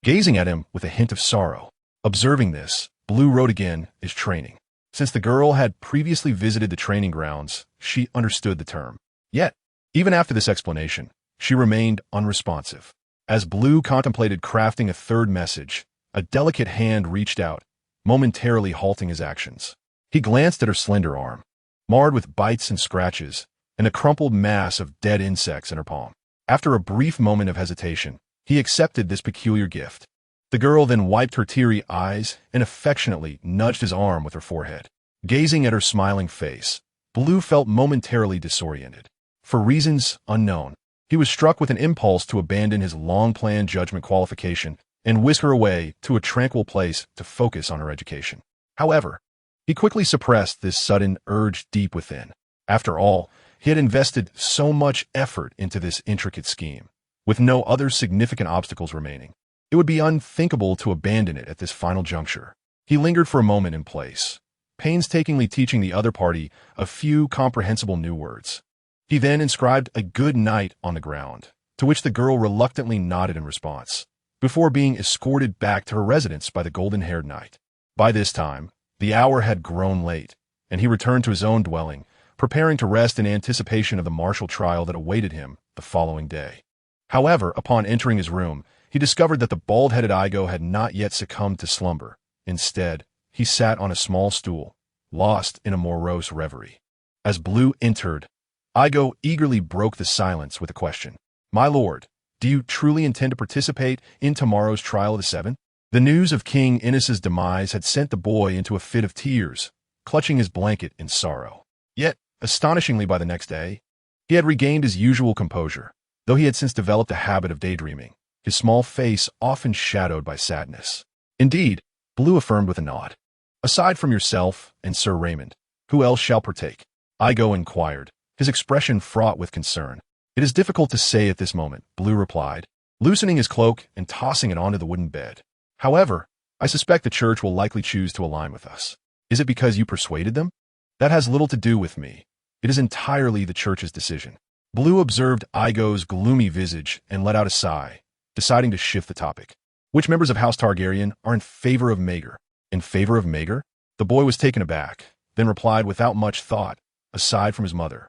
gazing at him with a hint of sorrow. Observing this, Blue wrote again is training. Since the girl had previously visited the training grounds, she understood the term. Yet, even after this explanation, she remained unresponsive. As Blue contemplated crafting a third message, a delicate hand reached out, momentarily halting his actions. He glanced at her slender arm, marred with bites and scratches, and a crumpled mass of dead insects in her palm. After a brief moment of hesitation, he accepted this peculiar gift. The girl then wiped her teary eyes and affectionately nudged his arm with her forehead. Gazing at her smiling face, Blue felt momentarily disoriented. For reasons unknown, he was struck with an impulse to abandon his long-planned judgment qualification and whisk her away to a tranquil place to focus on her education. However, he quickly suppressed this sudden urge deep within. After all, he had invested so much effort into this intricate scheme, with no other significant obstacles remaining. It would be unthinkable to abandon it at this final juncture. He lingered for a moment in place, painstakingly teaching the other party a few comprehensible new words. He then inscribed a good night on the ground, to which the girl reluctantly nodded in response, before being escorted back to her residence by the golden-haired knight. By this time, the hour had grown late, and he returned to his own dwelling, preparing to rest in anticipation of the martial trial that awaited him the following day. However, upon entering his room, he discovered that the bald-headed Igo had not yet succumbed to slumber. Instead, he sat on a small stool, lost in a morose reverie. As Blue entered, Igo eagerly broke the silence with a question. "My lord, do you truly intend to participate in tomorrow's trial of the Seven?" The news of King Innes's demise had sent the boy into a fit of tears, clutching his blanket in sorrow. Yet, astonishingly by the next day, he had regained his usual composure, though he had since developed a habit of daydreaming, his small face often shadowed by sadness. Indeed, Blue affirmed with a nod. Aside from yourself and Sir Raymond, who else shall partake? Igo inquired, his expression fraught with concern. It is difficult to say at this moment, Blue replied, loosening his cloak and tossing it onto the wooden bed. However, I suspect the church will likely choose to align with us. Is it because you persuaded them? That has little to do with me. It is entirely the church's decision. Blue observed Igo's gloomy visage and let out a sigh, deciding to shift the topic. Which members of House Targaryen are in favor of Maegor? In favor of Maegor? The boy was taken aback, then replied without much thought, aside from his mother.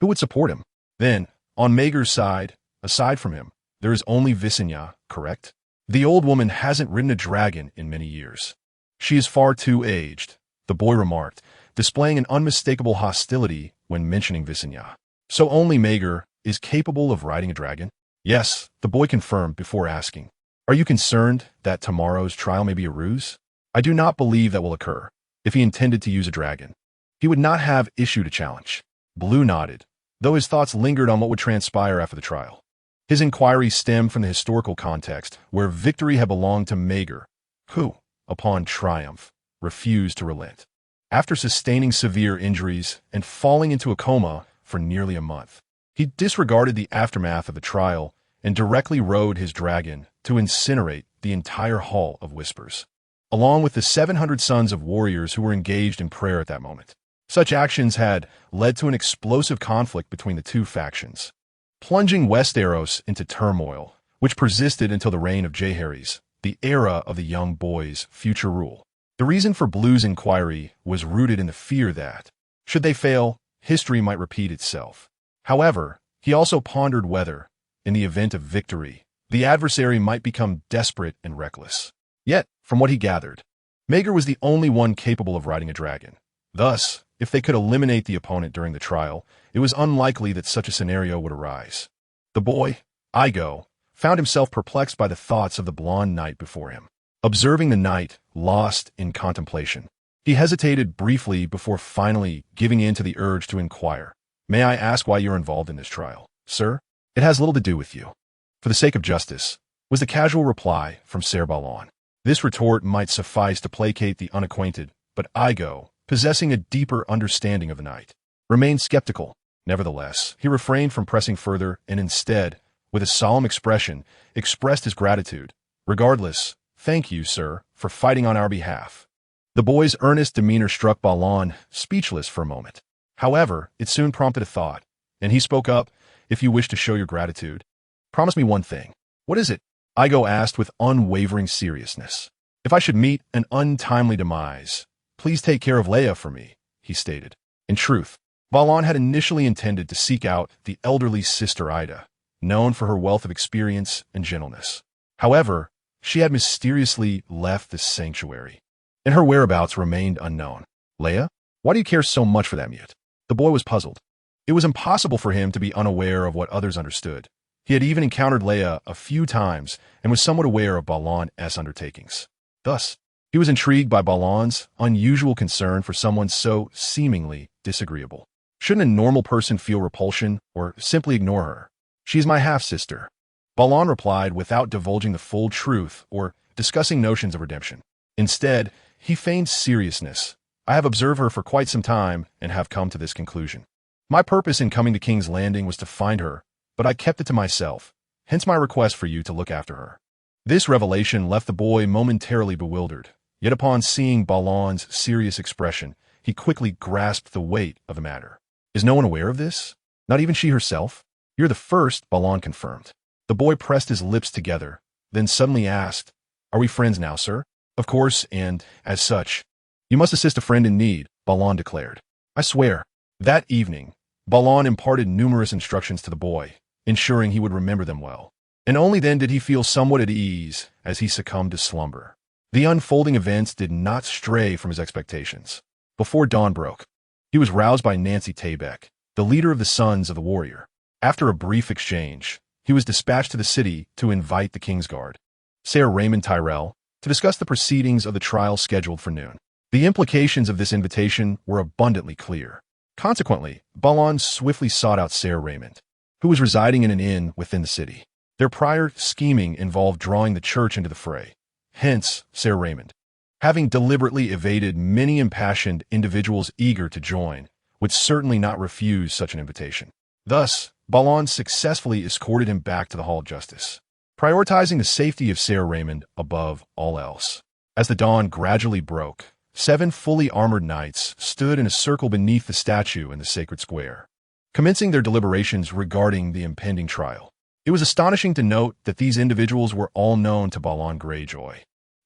Who would support him? Then, on Maegor's side, aside from him, there is only Visenya, correct? The old woman hasn't ridden a dragon in many years. She is far too aged, the boy remarked, displaying an unmistakable hostility when mentioning Visenya. So only Maegor is capable of riding a dragon? Yes, the boy confirmed before asking. Are you concerned that tomorrow's trial may be a ruse? I do not believe that will occur. If he intended to use a dragon, he would not have issued a challenge. Blue nodded, though his thoughts lingered on what would transpire after the trial. His inquiry stemmed from the historical context, where victory had belonged to Maegor, who, upon triumph, refused to relent. After sustaining severe injuries and falling into a coma for nearly a month, he disregarded the aftermath of the trial and directly rode his dragon to incinerate the entire Hall of Whispers, along with the 700 sons of warriors who were engaged in prayer at that moment. Such actions had led to an explosive conflict between the two factions, plunging Westeros into turmoil, which persisted until the reign of Jaehaerys, the era of the young boy's future rule. The reason for Blue's inquiry was rooted in the fear that, should they fail, history might repeat itself. However, he also pondered whether, in the event of victory, the adversary might become desperate and reckless. Yet, from what he gathered, Maegor was the only one capable of riding a dragon. Thus, if they could eliminate the opponent during the trial, it was unlikely that such a scenario would arise. The boy, Igo, found himself perplexed by the thoughts of the blonde knight before him. Observing the knight, lost in contemplation, he hesitated briefly before finally giving in to the urge to inquire. May I ask why you're involved in this trial, sir? It has little to do with you. For the sake of justice, was the casual reply from Ser Balon. This retort might suffice to placate the unacquainted, but Igo, possessing a deeper understanding of the knight, remained skeptical. Nevertheless, he refrained from pressing further and instead, with a solemn expression, expressed his gratitude. Regardless, thank you, sir, for fighting on our behalf. The boy's earnest demeanor struck Balon speechless for a moment. However, it soon prompted a thought, and he spoke up. If you wish to show your gratitude, promise me one thing. What is it? Igo asked with unwavering seriousness. If I should meet an untimely demise, please take care of Leia for me, he stated. In truth, Balon had initially intended to seek out the elderly sister Ida, known for her wealth of experience and gentleness. However, she had mysteriously left the sanctuary, and her whereabouts remained unknown. Leia? Why do you care so much for that mute? The boy was puzzled. It was impossible for him to be unaware of what others understood. He had even encountered Leia a few times and was somewhat aware of Balon's undertakings. Thus, he was intrigued by Balon's unusual concern for someone so seemingly disagreeable. Shouldn't a normal person feel repulsion or simply ignore her? She's my half-sister, Balon replied without divulging the full truth or discussing notions of redemption. Instead, he feigned seriousness. I have observed her for quite some time and have come to this conclusion. My purpose in coming to King's Landing was to find her, but I kept it to myself, hence my request for you to look after her. This revelation left the boy momentarily bewildered, yet upon seeing Balon's serious expression, he quickly grasped the weight of the matter. Is no one aware of this? Not even she herself? You're the first, Balon confirmed. The boy pressed his lips together, then suddenly asked, Are we friends now, sir? Of course, and, as such, you must assist a friend in need, Balon declared. I swear. That evening, Balon imparted numerous instructions to the boy, ensuring he would remember them well. And only then did he feel somewhat at ease as he succumbed to slumber. The unfolding events did not stray from his expectations. Before dawn broke, he was roused by Nancy Taybeck, the leader of the Sons of the Warrior. After a brief exchange, he was dispatched to the city to invite the Kingsguard, Sir Raymond Tyrell, to discuss the proceedings of the trial scheduled for noon. The implications of this invitation were abundantly clear. Consequently, Balon swiftly sought out Ser Raymond, who was residing in an inn within the city. Their prior scheming involved drawing the church into the fray. Hence, Ser Raymond, having deliberately evaded many impassioned individuals eager to join, would certainly not refuse such an invitation. Thus, Balon successfully escorted him back to the Hall of Justice, prioritizing the safety of Ser Raymond above all else. As the dawn gradually broke, 7 fully armored knights stood in a circle beneath the statue in the sacred square, commencing their deliberations regarding the impending trial. It was astonishing to note that these individuals were all known to Balon Greyjoy.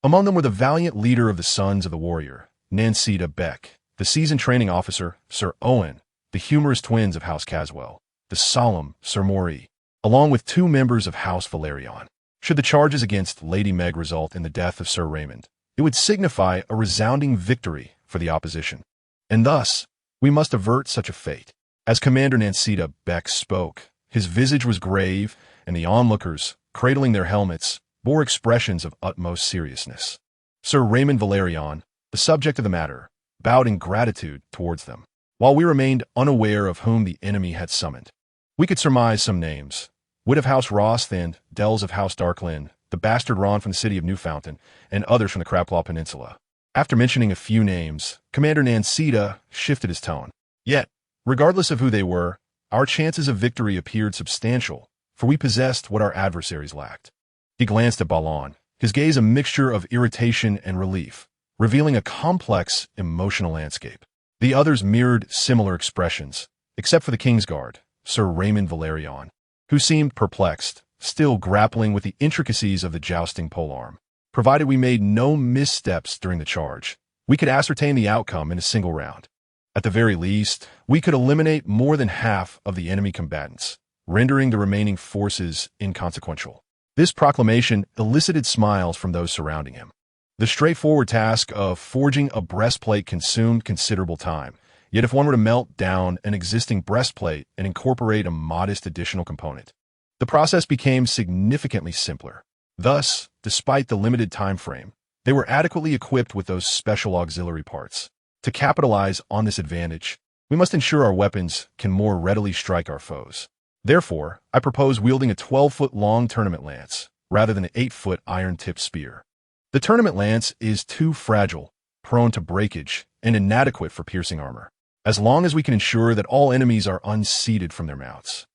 Among them were the valiant leader of the Sons of the Warrior, Nancita Beck, the seasoned training officer, Sir Owen, the humorous twins of House Caswell, the solemn Sir Maury, along with 2 members of House Valerion. Should the charges against Lady Meg result in the death of Sir Raymond, it would signify a resounding victory for the opposition. And thus, we must avert such a fate. As Commander Nancita Beck spoke, his visage was grave, and the onlookers, cradling their helmets, bore expressions of utmost seriousness. Sir Raymond Valerion, the subject of the matter, bowed in gratitude towards them, while we remained unaware of whom the enemy had summoned. We could surmise some names: Wit of House Rosthand, Dells of House Darklyn, the bastard Ron from the city of Newfountain, and others from the Crabclaw Peninsula. After mentioning a few names, Commander Nancita shifted his tone. Yet, regardless of who they were, our chances of victory appeared substantial, for we possessed what our adversaries lacked. He glanced at Balon, his gaze a mixture of irritation and relief, revealing a complex, emotional landscape. The others mirrored similar expressions, except for the Kingsguard, Sir Raymond Valerion, who seemed perplexed, still grappling with the intricacies of the jousting polearm. Provided we made no missteps during the charge, we could ascertain the outcome in a single round. At the very least, we could eliminate more than half of the enemy combatants, rendering the remaining forces inconsequential. This proclamation elicited smiles from those surrounding him. The straightforward task of forging a breastplate consumed considerable time, yet if one were to melt down an existing breastplate and incorporate a modest additional component, the process became significantly simpler. Thus, despite the limited time frame, they were adequately equipped with those special auxiliary parts. To capitalize on this advantage, we must ensure our weapons can more readily strike our foes. Therefore, I propose wielding a 12-foot-long tournament lance, rather than an 8-foot iron-tipped spear. The tournament lance is too fragile, prone to breakage, and inadequate for piercing armor, as long as we can ensure that all enemies are unseated from their mounts.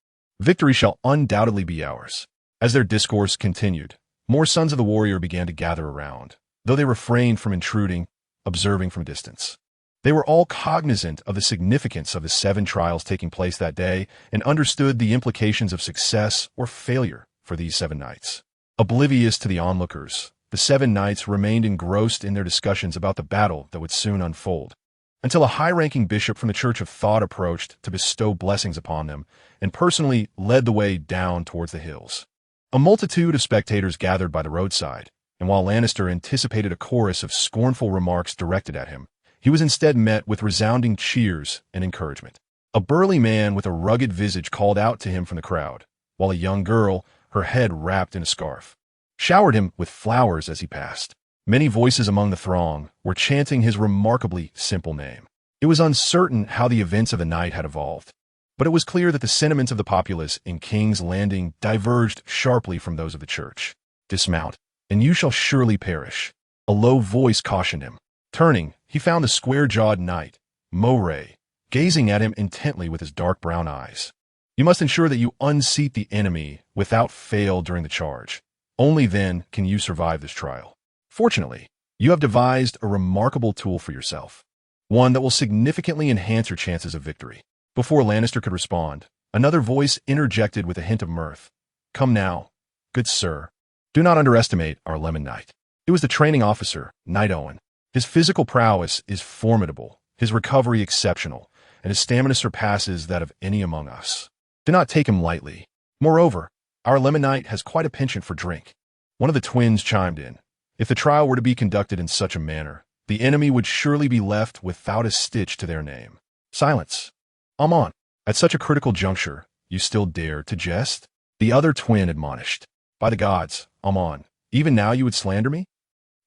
Victory shall undoubtedly be ours. As their discourse continued, more Sons of the Warrior began to gather around, though they refrained from intruding, observing from a distance. They were all cognizant of the significance of the 7 trials taking place that day and understood the implications of success or failure for these 7 knights. Oblivious to the onlookers, the 7 knights remained engrossed in their discussions about the battle that would soon unfold, until a high-ranking bishop from the Church of Thought approached to bestow blessings upon them and personally led the way down towards the hills. A multitude of spectators gathered by the roadside, and while Lannister anticipated a chorus of scornful remarks directed at him, he was instead met with resounding cheers and encouragement. A burly man with a rugged visage called out to him from the crowd, while a young girl, her head wrapped in a scarf, showered him with flowers as he passed. Many voices among the throng were chanting his remarkably simple name. It was uncertain how the events of the night had evolved, but it was clear that the sentiments of the populace in King's Landing diverged sharply from those of the church. "Dismount, and you shall surely perish," a low voice cautioned him. Turning, he found the square-jawed knight, Moray, gazing at him intently with his dark brown eyes. "You must ensure that you unseat the enemy without fail during the charge. Only then can you survive this trial. Fortunately, you have devised a remarkable tool for yourself, one that will significantly enhance your chances of victory." Before Lannister could respond, another voice interjected with a hint of mirth. "Come now, good sir. Do not underestimate our Lemon Knight." It was the training officer, Knight Owen. His physical prowess is formidable, his recovery exceptional, and his stamina surpasses that of any among us. Do not take him lightly. Moreover, our Lemon Knight has quite a penchant for drink. One of the twins chimed in. If the trial were to be conducted in such a manner, the enemy would surely be left without a stitch to their name. Silence. Amon, at such a critical juncture, you still dare to jest? The other twin admonished. By the gods, Amon, even now you would slander me?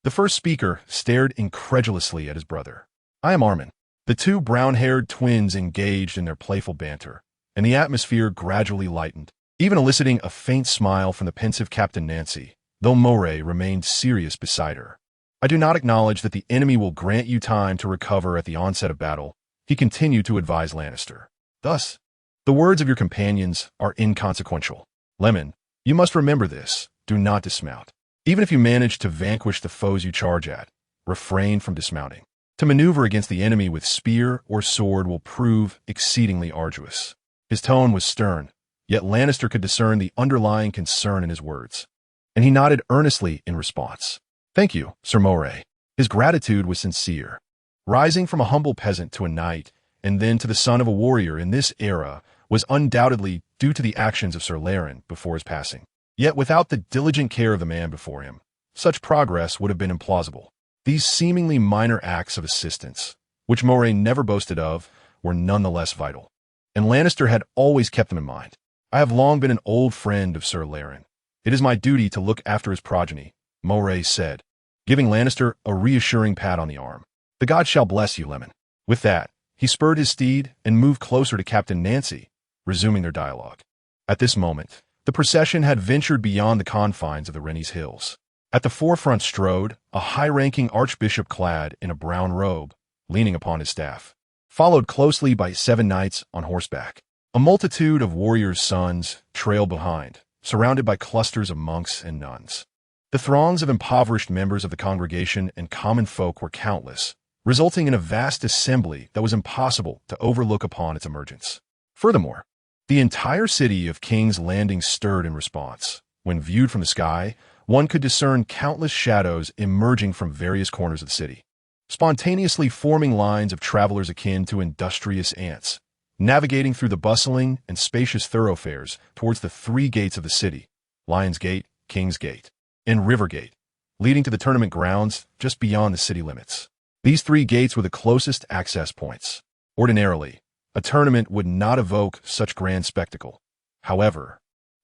The first speaker stared incredulously at his brother. "I am Armin." The two brown-haired twins engaged in their playful banter, and the atmosphere gradually lightened, even eliciting a faint smile from the pensive Captain Nancy, though Moray remained serious beside her. "I do not acknowledge that the enemy will grant you time to recover at the onset of battle," he continued to advise Lannister. "Thus, the words of your companions are inconsequential. Lemon, you must remember this. Do not dismount. Even if you manage to vanquish the foes you charge at, refrain from dismounting. To maneuver against the enemy with spear or sword will prove exceedingly arduous." His tone was stern, yet Lannister could discern the underlying concern in his words, and he nodded earnestly in response. "Thank you, Sir Moray." His gratitude was sincere. Rising from a humble peasant to a knight, and then to the son of a warrior in this era, was undoubtedly due to the actions of Sir Laren before his passing. Yet without the diligent care of the man before him, such progress would have been implausible. These seemingly minor acts of assistance, which Moray never boasted of, were nonetheless vital, and Lannister had always kept them in mind. "I have long been an old friend of Sir Laren. It is my duty to look after his progeny," Moray said, giving Lannister a reassuring pat on the arm. "The gods shall bless you, Lemon." With that, he spurred his steed and moved closer to Captain Nancy, resuming their dialogue. At this moment, the procession had ventured beyond the confines of the Renny's hills. At the forefront strode a high-ranking archbishop clad in a brown robe, leaning upon his staff, followed closely by 7 knights on horseback. A multitude of warriors' sons trailed behind, surrounded by clusters of monks and nuns. The throngs of impoverished members of the congregation and common folk were countless, resulting in a vast assembly that was impossible to overlook upon its emergence. Furthermore, the entire city of King's Landing stirred in response. When viewed from the sky, one could discern countless shadows emerging from various corners of the city, spontaneously forming lines of travelers akin to industrious ants, navigating through the bustling and spacious thoroughfares towards the 3 gates of the city: Lion's Gate, King's Gate, and River Gate, leading to the tournament grounds just beyond the city limits. These 3 gates were the closest access points. Ordinarily, a tournament would not evoke such grand spectacle. However,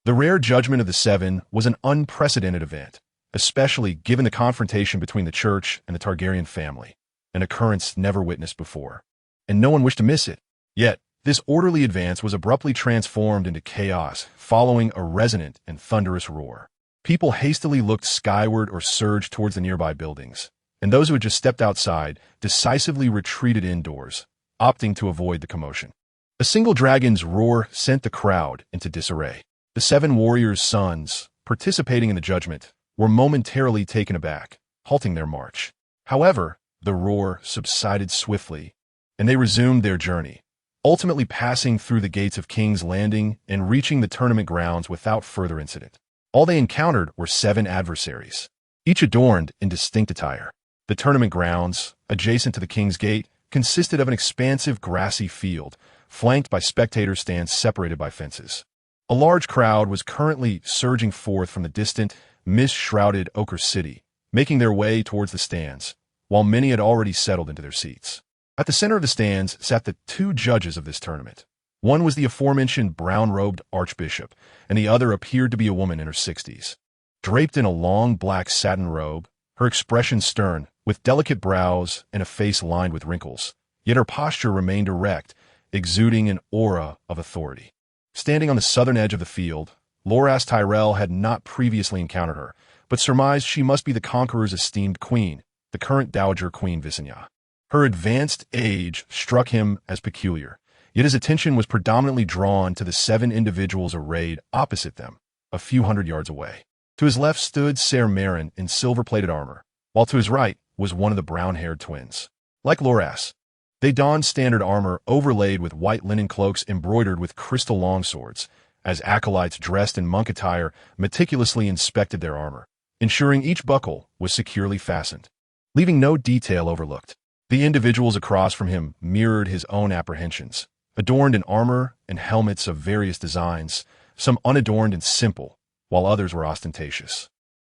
the rare judgment of the 7 was an unprecedented event, especially given the confrontation between the church and the Targaryen family, an occurrence never witnessed before, and no one wished to miss it. Yet, this orderly advance was abruptly transformed into chaos following a resonant and thunderous roar. People hastily looked skyward or surged towards the nearby buildings, and those who had just stepped outside decisively retreated indoors, opting to avoid the commotion. A single dragon's roar sent the crowd into disarray. The 7 warriors' sons, participating in the judgment, were momentarily taken aback, halting their march. However, the roar subsided swiftly, and they resumed their journey, ultimately passing through the gates of King's Landing and reaching the tournament grounds without further incident. All they encountered were 7 adversaries, each adorned in distinct attire. The tournament grounds, adjacent to the King's Gate, consisted of an expansive grassy field, flanked by spectator stands separated by fences. A large crowd was currently surging forth from the distant, mist-shrouded Ochre City, making their way towards the stands, while many had already settled into their seats. At the center of the stands sat the 2 judges of this tournament. One was the aforementioned brown-robed archbishop, and the other appeared to be a woman in her 60s. Draped in a long black satin robe, her expression stern, with delicate brows and a face lined with wrinkles, yet her posture remained erect, exuding an aura of authority. Standing on the southern edge of the field, Loras Tyrell had not previously encountered her, but surmised she must be the Conqueror's esteemed queen, the current Dowager Queen Visenya. Her advanced age struck him as peculiar, yet his attention was predominantly drawn to the 7 individuals arrayed opposite them, a few hundred yards away. To his left stood Ser Meryn in silver-plated armor, while to his right was one of the brown-haired twins. Like Loras, they donned standard armor overlaid with white linen cloaks embroidered with crystal longswords, as acolytes dressed in monk attire meticulously inspected their armor, ensuring each buckle was securely fastened, leaving no detail overlooked. The individuals across from him mirrored his own apprehensions, adorned in armor and helmets of various designs, some unadorned and simple, while others were ostentatious,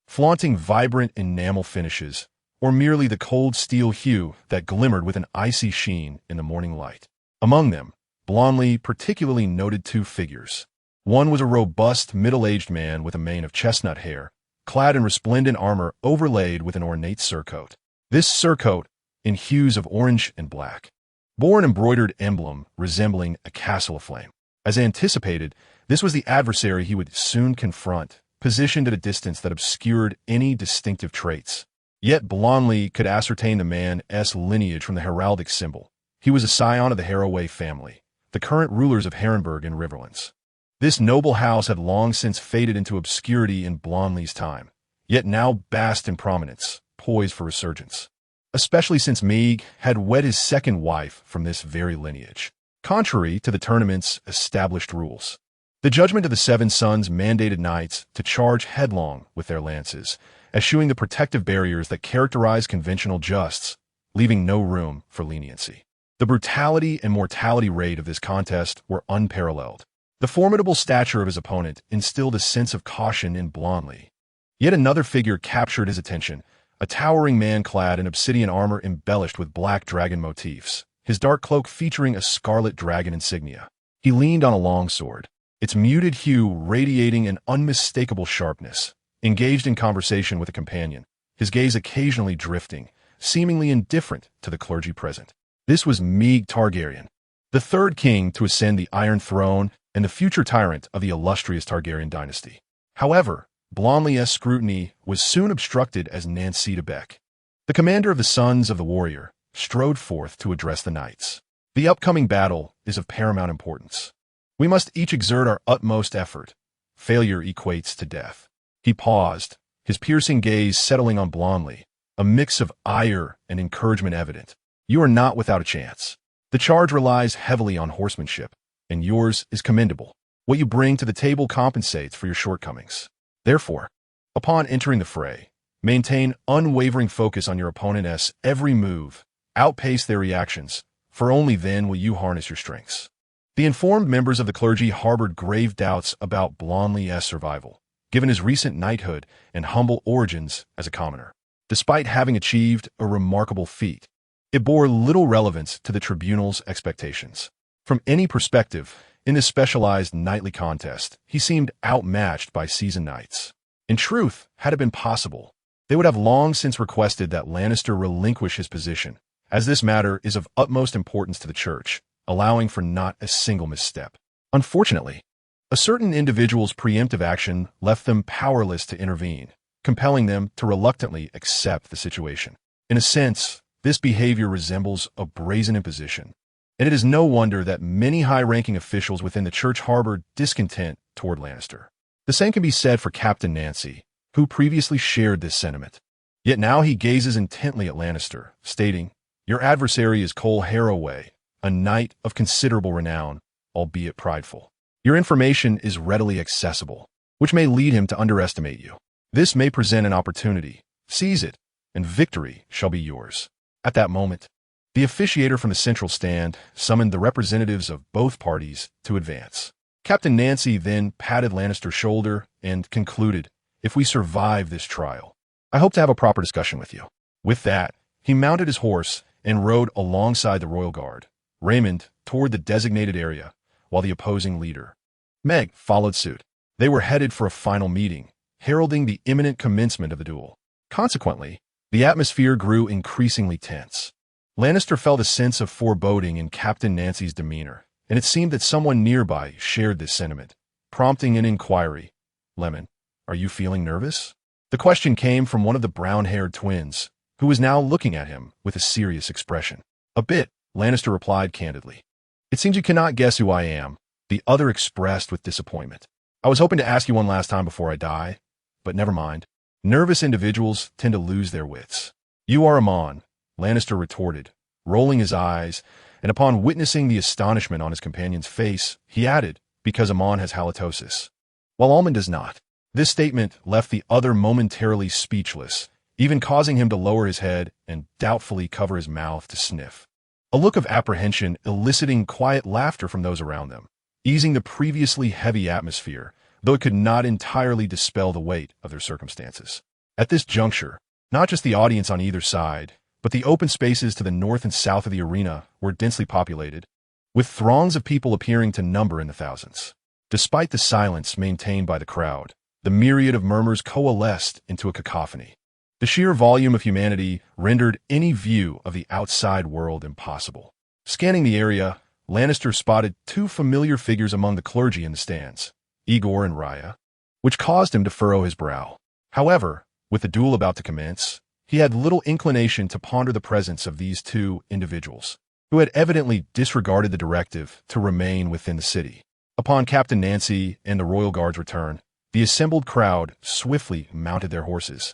flaunting vibrant enamel finishes, or merely the cold steel hue that glimmered with an icy sheen in the morning light. Among them, Blondly particularly noted 2 figures. One was a robust, middle-aged man with a mane of chestnut hair, clad in resplendent armor overlaid with an ornate surcoat. This surcoat, in hues of orange and black, bore an embroidered emblem resembling a castle aflame. As anticipated, this was the adversary he would soon confront, positioned at a distance that obscured any distinctive traits. Yet Renly could ascertain the man's lineage from the heraldic symbol. He was a scion of the Harroway family, the current rulers of Harrenburg and Riverlands. This noble house had long since faded into obscurity in Renly's time, yet now basked in prominence, poised for resurgence, especially since Meeg had wed his second wife from this very lineage, contrary to the tournament's established rules. The judgment of the Seven Sons mandated knights to charge headlong with their lances, eschewing the protective barriers that characterize conventional justs, leaving no room for leniency. The brutality and mortality rate of this contest were unparalleled. The formidable stature of his opponent instilled a sense of caution in Renly. Yet another figure captured his attention, a towering man clad in obsidian armor embellished with black dragon motifs, his dark cloak featuring a scarlet dragon insignia. He leaned on a long sword, its muted hue radiating an unmistakable sharpness, engaged in conversation with a companion, his gaze occasionally drifting, seemingly indifferent to the clergy present. This was Meeg Targaryen, the third king to ascend the Iron Throne and the future tyrant of the illustrious Targaryen dynasty. However, Renly's scrutiny was soon obstructed as Nancy de Beck, the commander of the Sons of the Warrior, strode forth to address the knights. The upcoming battle is of paramount importance. We must each exert our utmost effort. Failure equates to death. He paused, his piercing gaze settling on Renly, a mix of ire and encouragement evident. You are not without a chance. The charge relies heavily on horsemanship, and yours is commendable. What you bring to the table compensates for your shortcomings. Therefore, upon entering the fray, maintain unwavering focus on your opponent's every move, outpace their reactions, for only then will you harness your strengths. The informed members of the clergy harbored grave doubts about Renly's survival, given his recent knighthood and humble origins as a commoner. Despite having achieved a remarkable feat, it bore little relevance to the tribunal's expectations. From any perspective, in this specialized knightly contest, he seemed outmatched by seasoned knights. In truth, had it been possible, they would have long since requested that Lannister relinquish his position, as this matter is of utmost importance to the church, allowing for not a single misstep. Unfortunately, a certain individual's preemptive action left them powerless to intervene, compelling them to reluctantly accept the situation. In a sense, this behavior resembles a brazen imposition, and it is no wonder that many high-ranking officials within the church harbored discontent toward Lannister. The same can be said for Captain Nancy, who previously shared this sentiment. Yet now he gazes intently at Lannister, stating, "Your adversary is Cole Harroway, a knight of considerable renown, albeit prideful. Your information is readily accessible, which may lead him to underestimate you. This may present an opportunity. Seize it, and victory shall be yours." At that moment, the officiator from the central stand summoned the representatives of both parties to advance. Captain Nancy then patted Lannister's shoulder and concluded, "If we survive this trial, I hope to have a proper discussion with you." With that, he mounted his horse and rode alongside the royal guard, Raymond toward the designated area, while the opposing leader, Meg, followed suit. They were headed for a final meeting, heralding the imminent commencement of the duel. Consequently, the atmosphere grew increasingly tense. Lannister felt a sense of foreboding in Captain Nancy's demeanor, and it seemed that someone nearby shared this sentiment, prompting an inquiry. "Lemon, are you feeling nervous?" The question came from one of the brown-haired twins, who was now looking at him with a serious expression. "A bit," Lannister replied candidly. "It seems you cannot guess who I am," the other expressed with disappointment. "I was hoping to ask you one last time before I die, but never mind. Nervous individuals tend to lose their wits." "You are Amon," Lannister retorted, rolling his eyes, and upon witnessing the astonishment on his companion's face, he added, "Because Amon has halitosis, while Almond does not." This statement left the other momentarily speechless, even causing him to lower his head and doubtfully cover his mouth to sniff. A look of apprehension eliciting quiet laughter from those around them, easing the previously heavy atmosphere, though it could not entirely dispel the weight of their circumstances. At this juncture, not just the audience on either side, but the open spaces to the north and south of the arena were densely populated, with throngs of people appearing to number in the thousands. Despite the silence maintained by the crowd, The myriad of murmurs coalesced into a cacophony. The sheer volume of humanity rendered any view of the outside world impossible. Scanning the area, Lannister spotted two familiar figures among the clergy in the stands, Igor and Raya, which caused him to furrow his brow. However, with the duel about to commence, he had little inclination to ponder the presence of these two individuals, who had evidently disregarded the directive to remain within the city. Upon Captain Nancy and the Royal Guard's return, the assembled crowd swiftly mounted their horses,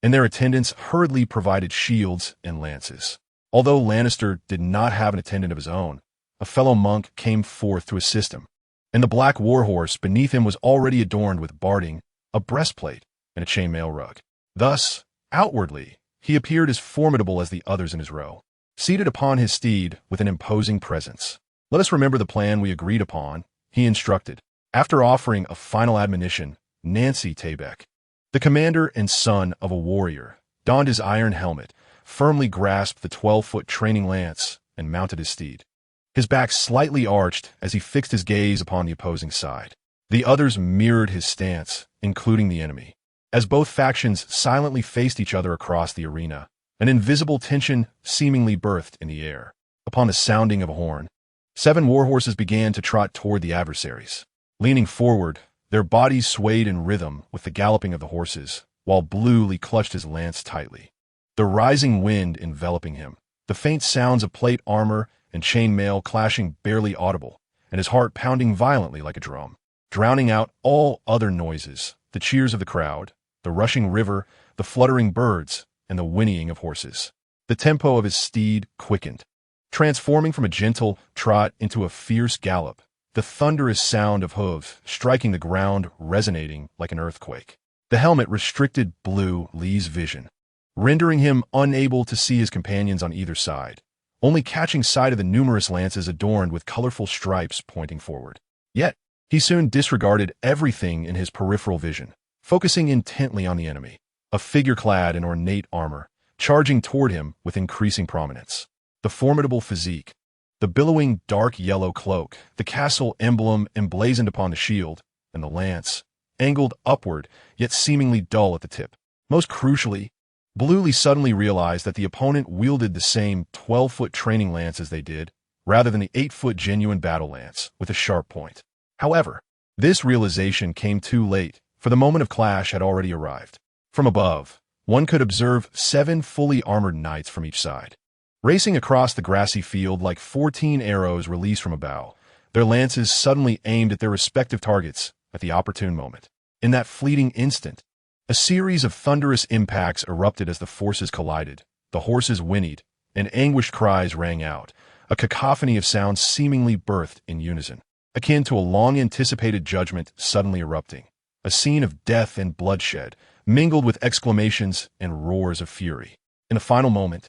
and their attendants hurriedly provided shields and lances. Although Lannister did not have an attendant of his own, a fellow monk came forth to assist him, and the black warhorse beneath him was already adorned with barding, a breastplate, and a chainmail rug. Thus, outwardly, he appeared as formidable as the others in his row, seated upon his steed with an imposing presence. "Let us remember the plan we agreed upon," he instructed. After offering a final admonition, Nancy Tabek, the commander and son of a warrior, donned his iron helmet, firmly grasped the 12-foot training lance, and mounted his steed. His back slightly arched as he fixed his gaze upon the opposing side. The others mirrored his stance, including the enemy. As both factions silently faced each other across the arena, an invisible tension seemingly birthed in the air. Upon the sounding of a horn, 7 warhorses began to trot toward the adversaries. Leaning forward, their bodies swayed in rhythm with the galloping of the horses, while Bluely clutched his lance tightly. The rising wind enveloping him, the faint sounds of plate armor and chainmail clashing barely audible, and his heart pounding violently like a drum, drowning out all other noises, the cheers of the crowd, the rushing river, the fluttering birds, and the whinnying of horses. The tempo of his steed quickened, transforming from a gentle trot into a fierce gallop, the thunderous sound of hooves striking the ground resonating like an earthquake. The helmet restricted Bluely's vision, rendering him unable to see his companions on either side, only catching sight of the numerous lances adorned with colorful stripes pointing forward. Yet, he soon disregarded everything in his peripheral vision, focusing intently on the enemy, a figure clad in ornate armor, charging toward him with increasing prominence. The formidable physique, the billowing dark yellow cloak, the castle emblem emblazoned upon the shield, and the lance, angled upward yet seemingly dull at the tip. Most crucially, Bluely suddenly realized that the opponent wielded the same 12-foot training lance as they did, rather than the 8-foot genuine battle lance with a sharp point. However, this realization came too late, for the moment of clash had already arrived. From above, one could observe 7 fully armored knights from each side, racing across the grassy field like 14 arrows released from a bow, their lances suddenly aimed at their respective targets at the opportune moment. In that fleeting instant, a series of thunderous impacts erupted as the forces collided, the horses whinnied, and anguished cries rang out, a cacophony of sounds seemingly birthed in unison, akin to a long-anticipated judgment suddenly erupting, a scene of death and bloodshed, mingled with exclamations and roars of fury. In a final moment,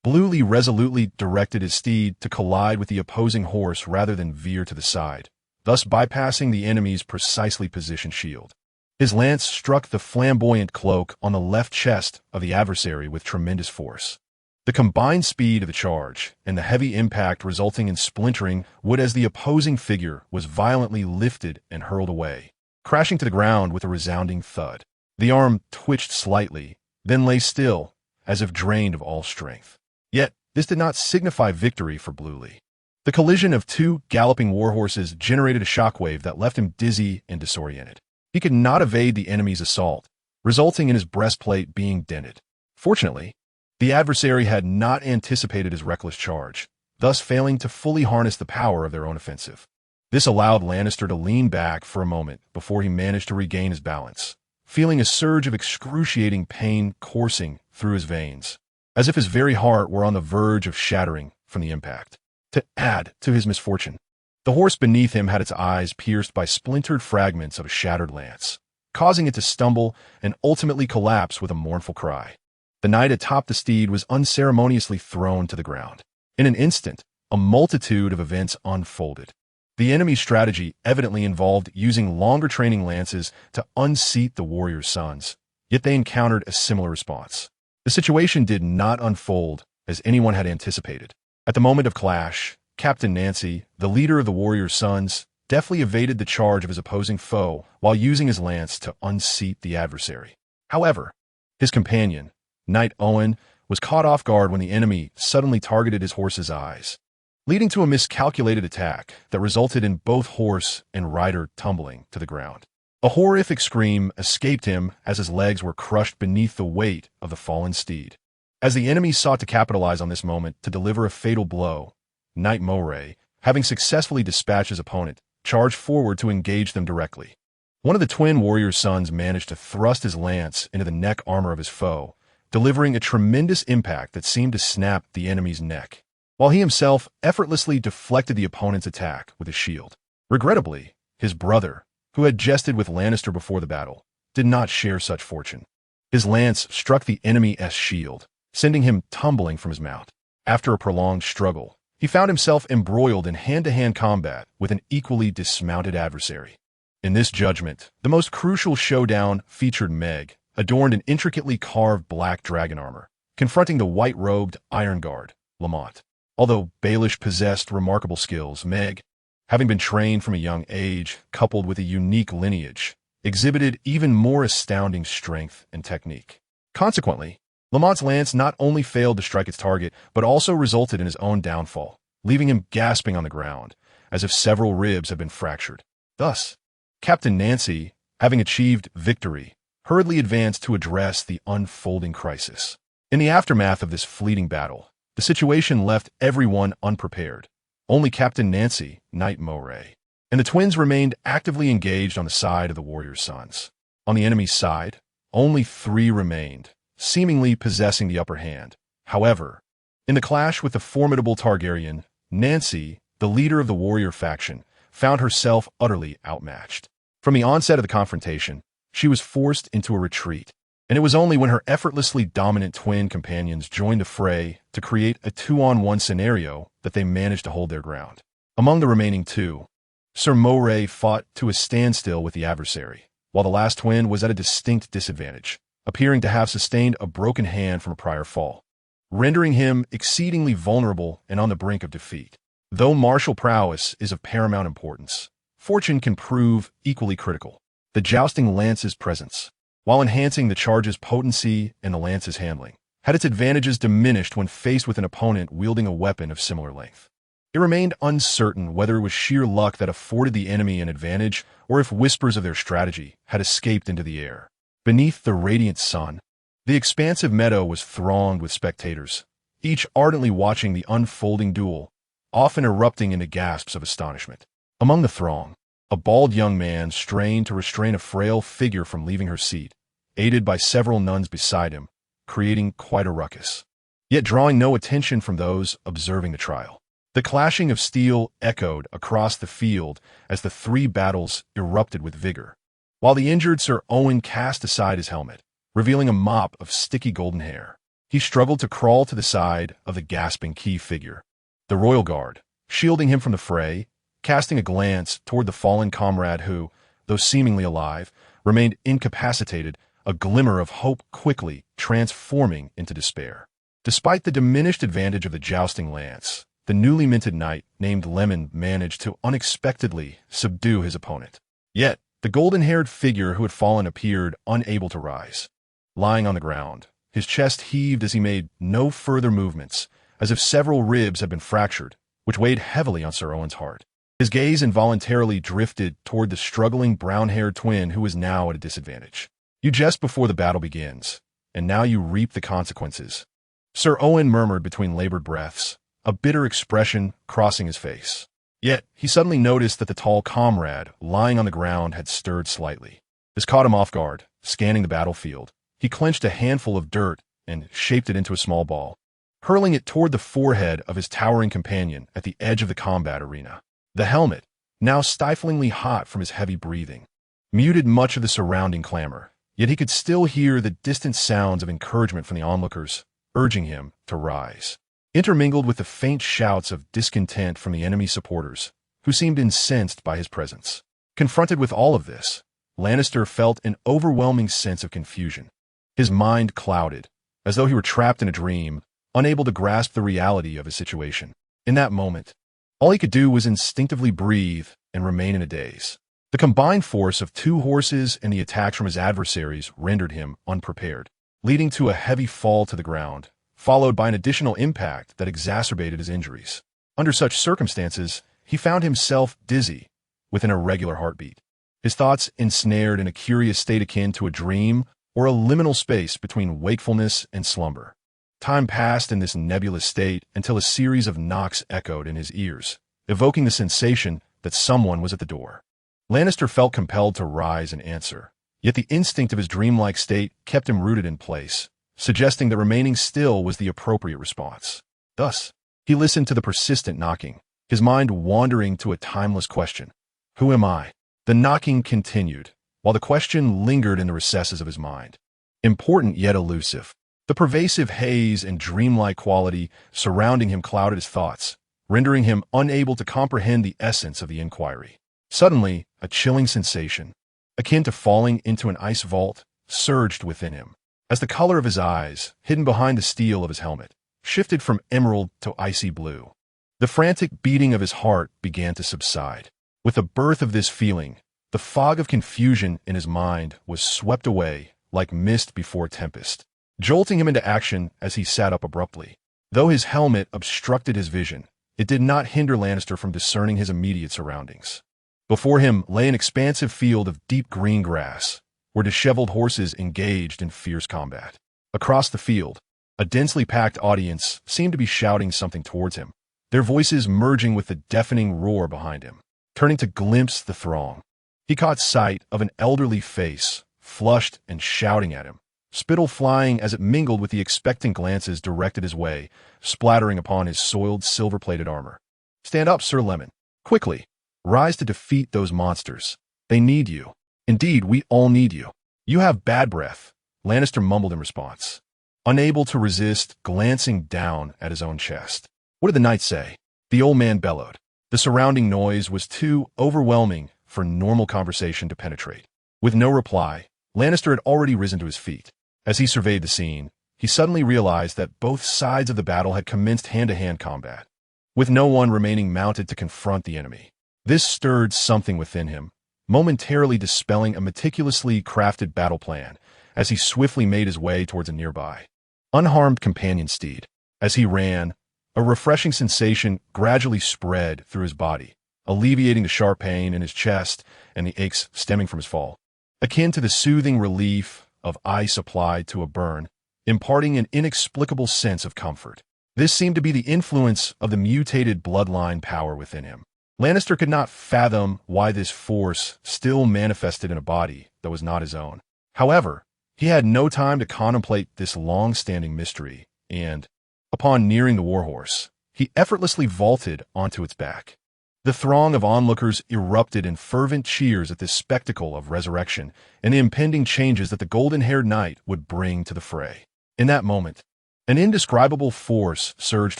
Bluely resolutely directed his steed to collide with the opposing horse rather than veer to the side, thus bypassing the enemy's precisely positioned shield. His lance struck the flamboyant cloak on the left chest of the adversary with tremendous force. The combined speed of the charge and the heavy impact resulting in splintering would as the opposing figure was violently lifted and hurled away, crashing to the ground with a resounding thud. The arm twitched slightly, then lay still, as if drained of all strength. Yet, this did not signify victory for Bluely. The collision of 2 galloping warhorses generated a shockwave that left him dizzy and disoriented. He could not evade the enemy's assault, resulting in his breastplate being dented. Fortunately, the adversary had not anticipated his reckless charge, thus failing to fully harness the power of their own offensive. This allowed Lannister to lean back for a moment before he managed to regain his balance, feeling a surge of excruciating pain coursing through his veins, as if his very heart were on the verge of shattering from the impact. To add to his misfortune, the horse beneath him had its eyes pierced by splintered fragments of a shattered lance, causing it to stumble and ultimately collapse with a mournful cry. The knight atop the steed was unceremoniously thrown to the ground. In an instant, a multitude of events unfolded. The enemy's strategy evidently involved using longer training lances to unseat the warrior's sons, yet they encountered a similar response. The situation did not unfold as anyone had anticipated. At the moment of clash, Captain Nancy, the leader of the warrior's sons, deftly evaded the charge of his opposing foe while using his lance to unseat the adversary. However, his companion, Knight Owen, was caught off guard when the enemy suddenly targeted his horse's eyes, leading to a miscalculated attack that resulted in both horse and rider tumbling to the ground. A horrific scream escaped him as his legs were crushed beneath the weight of the fallen steed. As the enemy sought to capitalize on this moment to deliver a fatal blow, Knight Moray, having successfully dispatched his opponent, charged forward to engage them directly. One of the twin warrior's sons managed to thrust his lance into the neck armor of his foe, delivering a tremendous impact that seemed to snap the enemy's neck, while he himself effortlessly deflected the opponent's attack with his shield. Regrettably, his brother, who had jested with Lannister before the battle, did not share such fortune. His lance struck the enemy's shield, sending him tumbling from his mount. After a prolonged struggle, he found himself embroiled in hand-to-hand combat with an equally dismounted adversary. In this judgment, the most crucial showdown featured Meg, adorned in intricately carved black dragon armor, confronting the white-robed Iron Guard, Lamont. Although Baelish possessed remarkable skills, Meg, having been trained from a young age, coupled with a unique lineage, exhibited even more astounding strength and technique. Consequently, Lamont's lance not only failed to strike its target, but also resulted in his own downfall, leaving him gasping on the ground, as if several ribs had been fractured. Thus, Captain Nancy, having achieved victory, hurriedly advanced to address the unfolding crisis. In the aftermath of this fleeting battle, the situation left everyone unprepared. Only Captain Nancy, Knight Moray, and the twins remained actively engaged on the side of the warrior's sons. On the enemy's side, only 3 remained, seemingly possessing the upper hand. However, in the clash with the formidable Targaryen, Nancy, the leader of the warrior faction, found herself utterly outmatched. From the onset of the confrontation, she was forced into a retreat, and it was only when her effortlessly dominant twin companions joined the fray to create a 2-on-1 scenario that they managed to hold their ground. Among the remaining 2, Sir Moray fought to a standstill with the adversary, while the last twin was at a distinct disadvantage, appearing to have sustained a broken hand from a prior fall, rendering him exceedingly vulnerable and on the brink of defeat. Though martial prowess is of paramount importance, fortune can prove equally critical. The jousting lance's presence, while enhancing the charge's potency and the lance's handling, had its advantages diminished when faced with an opponent wielding a weapon of similar length. It remained uncertain whether it was sheer luck that afforded the enemy an advantage or if whispers of their strategy had escaped into the air. Beneath the radiant sun, the expansive meadow was thronged with spectators, each ardently watching the unfolding duel, often erupting into gasps of astonishment. Among the throng, a bald young man strained to restrain a frail figure from leaving her seat, aided by several nuns beside him, creating quite a ruckus, yet drawing no attention from those observing the trial. The clashing of steel echoed across the field as the 3 battles erupted with vigor, while the injured Sir Owen cast aside his helmet, revealing a mop of sticky golden hair. He struggled to crawl to the side of the gasping key figure, the royal guard, shielding him from the fray, casting a glance toward the fallen comrade who, though seemingly alive, remained incapacitated, a glimmer of hope quickly transforming into despair. Despite the diminished advantage of the jousting lance, the newly minted knight named Lemon managed to unexpectedly subdue his opponent. Yet, the golden-haired figure who had fallen appeared unable to rise. Lying on the ground, his chest heaved as he made no further movements, as if several ribs had been fractured, which weighed heavily on Sir Owen's heart. His gaze involuntarily drifted toward the struggling brown-haired twin who was now at a disadvantage. "You jest before the battle begins, and now you reap the consequences," Sir Owen murmured between labored breaths, a bitter expression crossing his face. Yet, he suddenly noticed that the tall comrade lying on the ground had stirred slightly. This caught him off guard. Scanning the battlefield, he clenched a handful of dirt and shaped it into a small ball, hurling it toward the forehead of his towering companion at the edge of the combat arena. The helmet, now stiflingly hot from his heavy breathing, muted much of the surrounding clamor, yet he could still hear the distant sounds of encouragement from the onlookers, urging him to rise, intermingled with the faint shouts of discontent from the enemy supporters, who seemed incensed by his presence. Confronted with all of this, Lannister felt an overwhelming sense of confusion. His mind clouded, as though he were trapped in a dream, unable to grasp the reality of his situation. In that moment, all he could do was instinctively breathe and remain in a daze. The combined force of 2 horses and the attacks from his adversaries rendered him unprepared, leading to a heavy fall to the ground, followed by an additional impact that exacerbated his injuries. Under such circumstances, he found himself dizzy, with an irregular heartbeat. His thoughts ensnared in a curious state akin to a dream or a liminal space between wakefulness and slumber. Time passed in this nebulous state until a series of knocks echoed in his ears, evoking the sensation that someone was at the door. Lannister felt compelled to rise and answer, yet the instinct of his dreamlike state kept him rooted in place, suggesting that remaining still was the appropriate response. Thus, he listened to the persistent knocking, his mind wandering to a timeless question. Who am I? The knocking continued, while the question lingered in the recesses of his mind. Important yet elusive. The pervasive haze and dreamlike quality surrounding him clouded his thoughts, rendering him unable to comprehend the essence of the inquiry. Suddenly, a chilling sensation, akin to falling into an ice vault, surged within him, as the color of his eyes, hidden behind the steel of his helmet, shifted from emerald to icy blue. The frantic beating of his heart began to subside. With the birth of this feeling, the fog of confusion in his mind was swept away like mist before tempest, jolting him into action as he sat up abruptly. Though his helmet obstructed his vision, it did not hinder Lannister from discerning his immediate surroundings. Before him lay an expansive field of deep green grass, where disheveled horses engaged in fierce combat. Across the field, a densely packed audience seemed to be shouting something towards him, their voices merging with the deafening roar behind him. Turning to glimpse the throng, he caught sight of an elderly face, flushed and shouting at him, spittle flying as it mingled with the expectant glances directed his way, splattering upon his soiled silver-plated armor. Stand up, Sir Lemon. Quickly. Rise to defeat those monsters. They need you. Indeed, we all need you. You have bad breath, Lannister mumbled in response, unable to resist glancing down at his own chest. What did the knight say? The old man bellowed. The surrounding noise was too overwhelming for normal conversation to penetrate. With no reply, Lannister had already risen to his feet. As he surveyed the scene, he suddenly realized that both sides of the battle had commenced hand-to-hand combat, with no one remaining mounted to confront the enemy. This stirred something within him, momentarily dispelling a meticulously crafted battle plan as he swiftly made his way towards a nearby, unharmed companion steed. As he ran, a refreshing sensation gradually spread through his body, alleviating the sharp pain in his chest and the aches stemming from his fall, akin to the soothing relief of ice applied to a burn, imparting an inexplicable sense of comfort. This seemed to be the influence of the mutated bloodline power within him. Lannister could not fathom why this force still manifested in a body that was not his own. However, he had no time to contemplate this long-standing mystery, and, upon nearing the warhorse, he effortlessly vaulted onto its back. The throng of onlookers erupted in fervent cheers at this spectacle of resurrection and the impending changes that the golden-haired knight would bring to the fray. In that moment, an indescribable force surged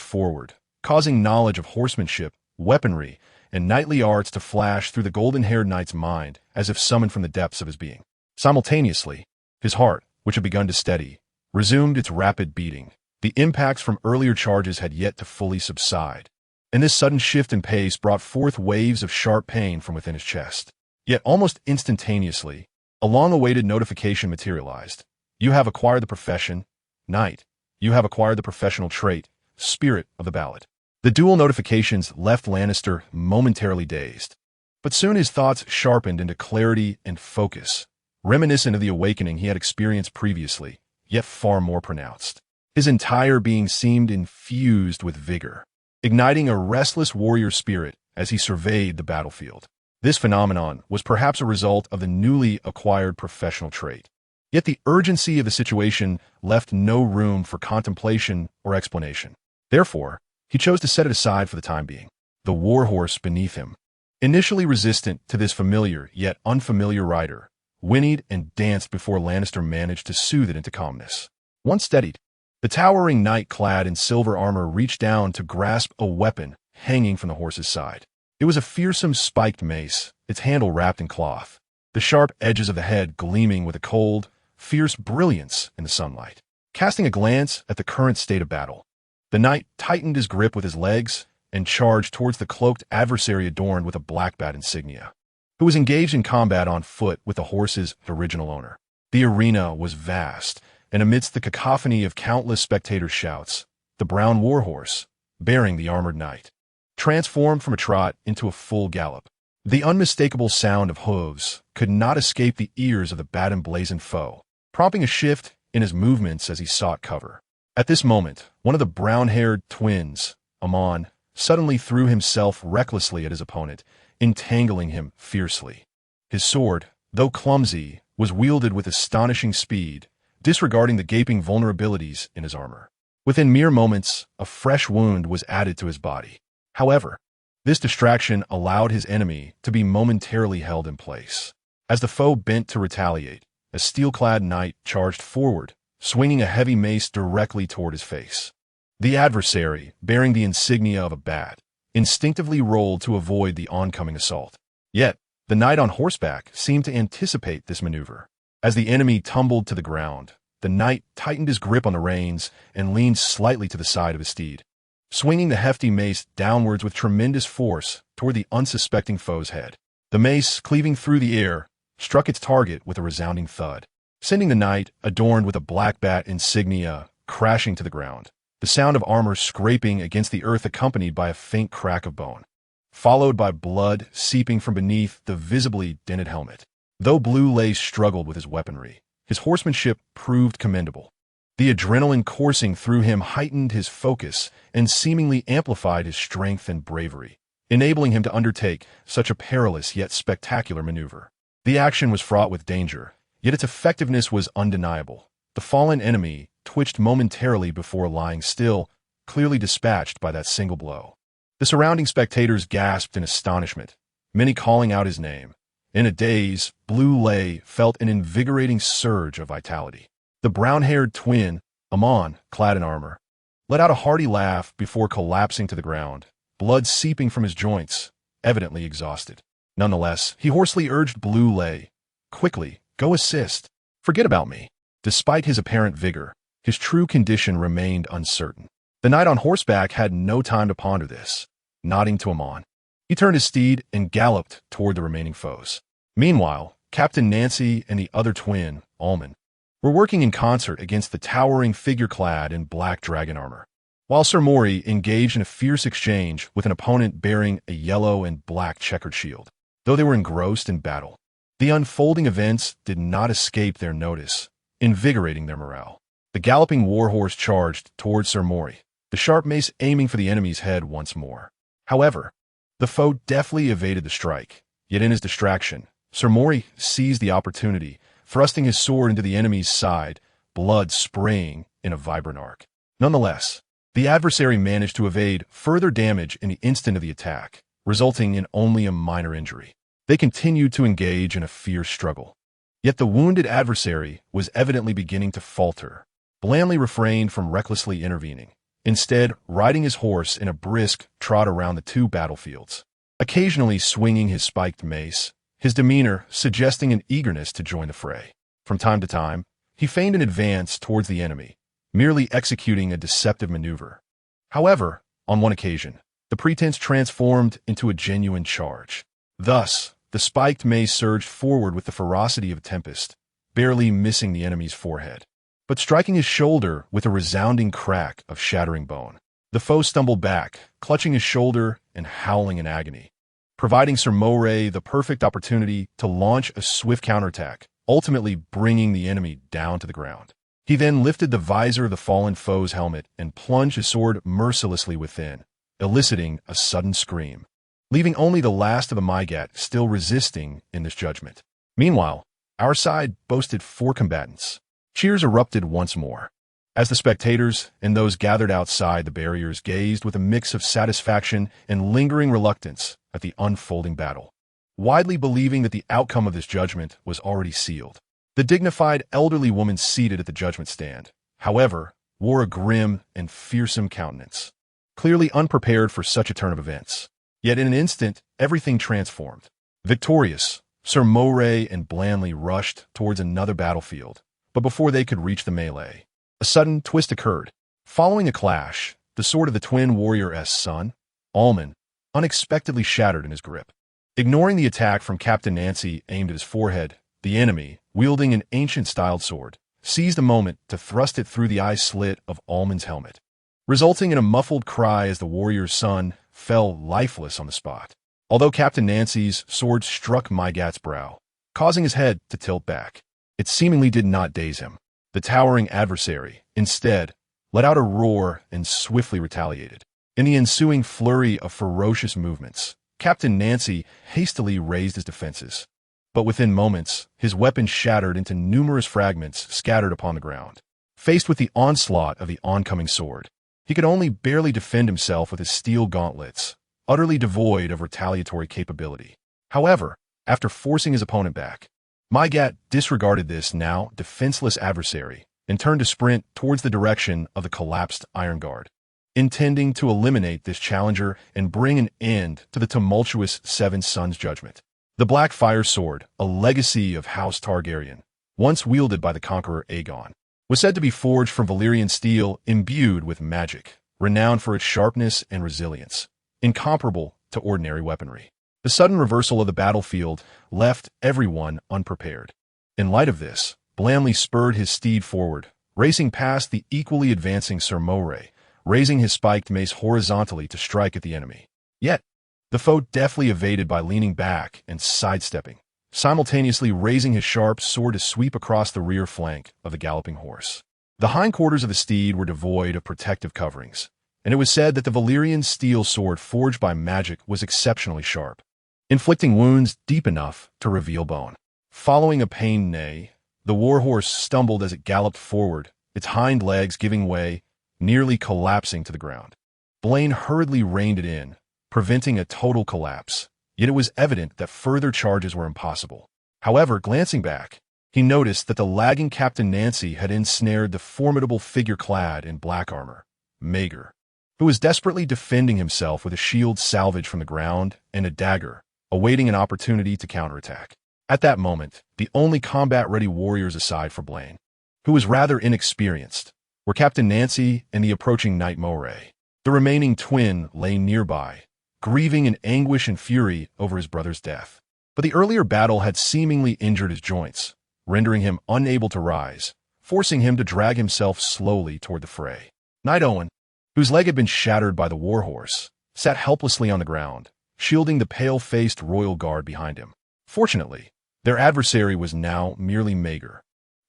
forward, causing knowledge of horsemanship, weaponry, and knightly arts to flash through the golden-haired knight's mind as if summoned from the depths of his being. Simultaneously, his heart, which had begun to steady, resumed its rapid beating. The impacts from earlier charges had yet to fully subside, and this sudden shift in pace brought forth waves of sharp pain from within his chest. Yet almost instantaneously, a long-awaited notification materialized. You have acquired the profession, Knight. You have acquired the professional trait, Spirit of the Ballad. The dual notifications left Lannister momentarily dazed, but soon his thoughts sharpened into clarity and focus, reminiscent of the awakening he had experienced previously, yet far more pronounced. His entire being seemed infused with vigor, igniting a restless warrior spirit as he surveyed the battlefield. This phenomenon was perhaps a result of the newly acquired professional trait. Yet the urgency of the situation left no room for contemplation or explanation. Therefore, he chose to set it aside for the time being. The warhorse beneath him, initially resistant to this familiar yet unfamiliar rider, whinnied and danced before Lannister managed to soothe it into calmness. Once steadied, the towering knight clad in silver armor reached down to grasp a weapon hanging from the horse's side. It was a fearsome spiked mace, its handle wrapped in cloth, the sharp edges of the head gleaming with a cold, fierce brilliance in the sunlight. Casting a glance at the current state of battle, the knight tightened his grip with his legs, and charged towards the cloaked adversary adorned with a black bat insignia, who was engaged in combat on foot with the horse's original owner. The arena was vast, and amidst the cacophony of countless spectators' shouts, the brown warhorse, bearing the armored knight, transformed from a trot into a full gallop. The unmistakable sound of hooves could not escape the ears of the bat-emblazoned foe, prompting a shift in his movements as he sought cover. At this moment, one of the brown-haired twins, Amon, suddenly threw himself recklessly at his opponent, entangling him fiercely. His sword, though clumsy, was wielded with astonishing speed, disregarding the gaping vulnerabilities in his armor. Within mere moments, a fresh wound was added to his body. However, this distraction allowed his enemy to be momentarily held in place. As the foe bent to retaliate, a steel-clad knight charged forward, swinging a heavy mace directly toward his face. The adversary, bearing the insignia of a bat, instinctively rolled to avoid the oncoming assault. Yet, the knight on horseback seemed to anticipate this maneuver. As the enemy tumbled to the ground, the knight tightened his grip on the reins and leaned slightly to the side of his steed, swinging the hefty mace downwards with tremendous force toward the unsuspecting foe's head. The mace, cleaving through the air, struck its target with a resounding thud, sending the knight, adorned with a black bat insignia, crashing to the ground, the sound of armor scraping against the earth accompanied by a faint crack of bone, followed by blood seeping from beneath the visibly dented helmet. Though Blue Lace struggled with his weaponry, his horsemanship proved commendable. The adrenaline coursing through him heightened his focus and seemingly amplified his strength and bravery, enabling him to undertake such a perilous yet spectacular maneuver. The action was fraught with danger, yet its effectiveness was undeniable. The fallen enemy twitched momentarily before lying still, clearly dispatched by that single blow. The surrounding spectators gasped in astonishment, many calling out his name. In a daze, Blue Lay felt an invigorating surge of vitality. The brown-haired twin, Amon, clad in armor, let out a hearty laugh before collapsing to the ground, blood seeping from his joints, evidently exhausted. Nonetheless, he hoarsely urged Blue Lay, "Quickly, go assist. Forget about me." Despite his apparent vigor, his true condition remained uncertain. The knight on horseback had no time to ponder this. Nodding to Amon, he turned his steed and galloped toward the remaining foes. Meanwhile, Captain Nancy and the other twin, Almond, were working in concert against the towering figure clad in black dragon armor, while Sir Maury engaged in a fierce exchange with an opponent bearing a yellow and black checkered shield. Though they were engrossed in battle, the unfolding events did not escape their notice, invigorating their morale. The galloping warhorse charged towards Sir Maury, the sharp mace aiming for the enemy's head once more. However, the foe deftly evaded the strike, yet in his distraction, Sir Maury seized the opportunity, thrusting his sword into the enemy's side, blood spraying in a vibrant arc. Nonetheless, the adversary managed to evade further damage in the instant of the attack, resulting in only a minor injury. They continued to engage in a fierce struggle. Yet the wounded adversary was evidently beginning to falter. Blandly refrained from recklessly intervening, instead riding his horse in a brisk trot around the two battlefields, occasionally swinging his spiked mace, his demeanor suggesting an eagerness to join the fray. From time to time, he feigned an advance towards the enemy, merely executing a deceptive maneuver. However, on one occasion, the pretense transformed into a genuine charge. Thus, the spiked mace surged forward with the ferocity of a tempest, barely missing the enemy's forehead, but striking his shoulder with a resounding crack of shattering bone. The foe stumbled back, clutching his shoulder and howling in agony, providing Sir Maury the perfect opportunity to launch a swift counterattack, ultimately bringing the enemy down to the ground. He then lifted the visor of the fallen foe's helmet and plunged his sword mercilessly within, eliciting a sudden scream, leaving only the last of the Mygat still resisting in this judgment. Meanwhile, our side boasted 4 combatants. Cheers erupted once more, as the spectators and those gathered outside the barriers gazed with a mix of satisfaction and lingering reluctance at the unfolding battle, widely believing that the outcome of this judgment was already sealed. The dignified elderly woman seated at the judgment stand, however, wore a grim and fearsome countenance, clearly unprepared for such a turn of events. Yet in an instant, everything transformed. Victorious, Sir Maury and Blandly rushed towards another battlefield, but before they could reach the melee, a sudden twist occurred. Following a clash, the sword of the twin warrior's son, Almond, unexpectedly shattered in his grip. Ignoring the attack from Captain Nancy aimed at his forehead, the enemy, wielding an ancient-styled sword, seized a moment to thrust it through the eye slit of Almond's helmet, resulting in a muffled cry as the warrior's son fell lifeless on the spot. Although Captain Nancy's sword struck Mygat's brow, causing his head to tilt back, it seemingly did not daze him. The towering adversary, instead, let out a roar and swiftly retaliated. In the ensuing flurry of ferocious movements, Captain Nancy hastily raised his defenses. But within moments, his weapon shattered into numerous fragments scattered upon the ground. Faced with the onslaught of the oncoming sword, he could only barely defend himself with his steel gauntlets, utterly devoid of retaliatory capability. However, after forcing his opponent back, Mygat disregarded this now defenseless adversary and turned to sprint towards the direction of the collapsed Iron Guard, intending to eliminate this challenger and bring an end to the tumultuous Seven Sons judgment. The Black Fire Sword, a legacy of House Targaryen, once wielded by the conqueror Aegon, was said to be forged from Valyrian steel imbued with magic, renowned for its sharpness and resilience, incomparable to ordinary weaponry. The sudden reversal of the battlefield left everyone unprepared. In light of this, Blanley spurred his steed forward, racing past the equally advancing Sir Moray, raising his spiked mace horizontally to strike at the enemy. Yet, the foe deftly evaded by leaning back and sidestepping, simultaneously raising his sharp sword to sweep across the rear flank of the galloping horse. The hindquarters of the steed were devoid of protective coverings, and it was said that the Valyrian steel sword forged by magic was exceptionally sharp, inflicting wounds deep enough to reveal bone. Following a pained neigh, the warhorse stumbled as it galloped forward, its hind legs giving way, nearly collapsing to the ground. Blaine hurriedly reined it in, preventing a total collapse, yet it was evident that further charges were impossible. However, glancing back, he noticed that the lagging Captain Nancy had ensnared the formidable figure clad in black armor, Maegor, who was desperately defending himself with a shield salvaged from the ground and a dagger, awaiting an opportunity to counterattack. At that moment, the only combat-ready warriors aside from Blaine, who was rather inexperienced, were Captain Nancy and the approaching Knight Moray. The remaining twin lay nearby, grieving in anguish and fury over his brother's death. But the earlier battle had seemingly injured his joints, rendering him unable to rise, forcing him to drag himself slowly toward the fray. Knight Owen, whose leg had been shattered by the warhorse, sat helplessly on the ground, shielding the pale-faced royal guard behind him. Fortunately, their adversary was now merely Maegor,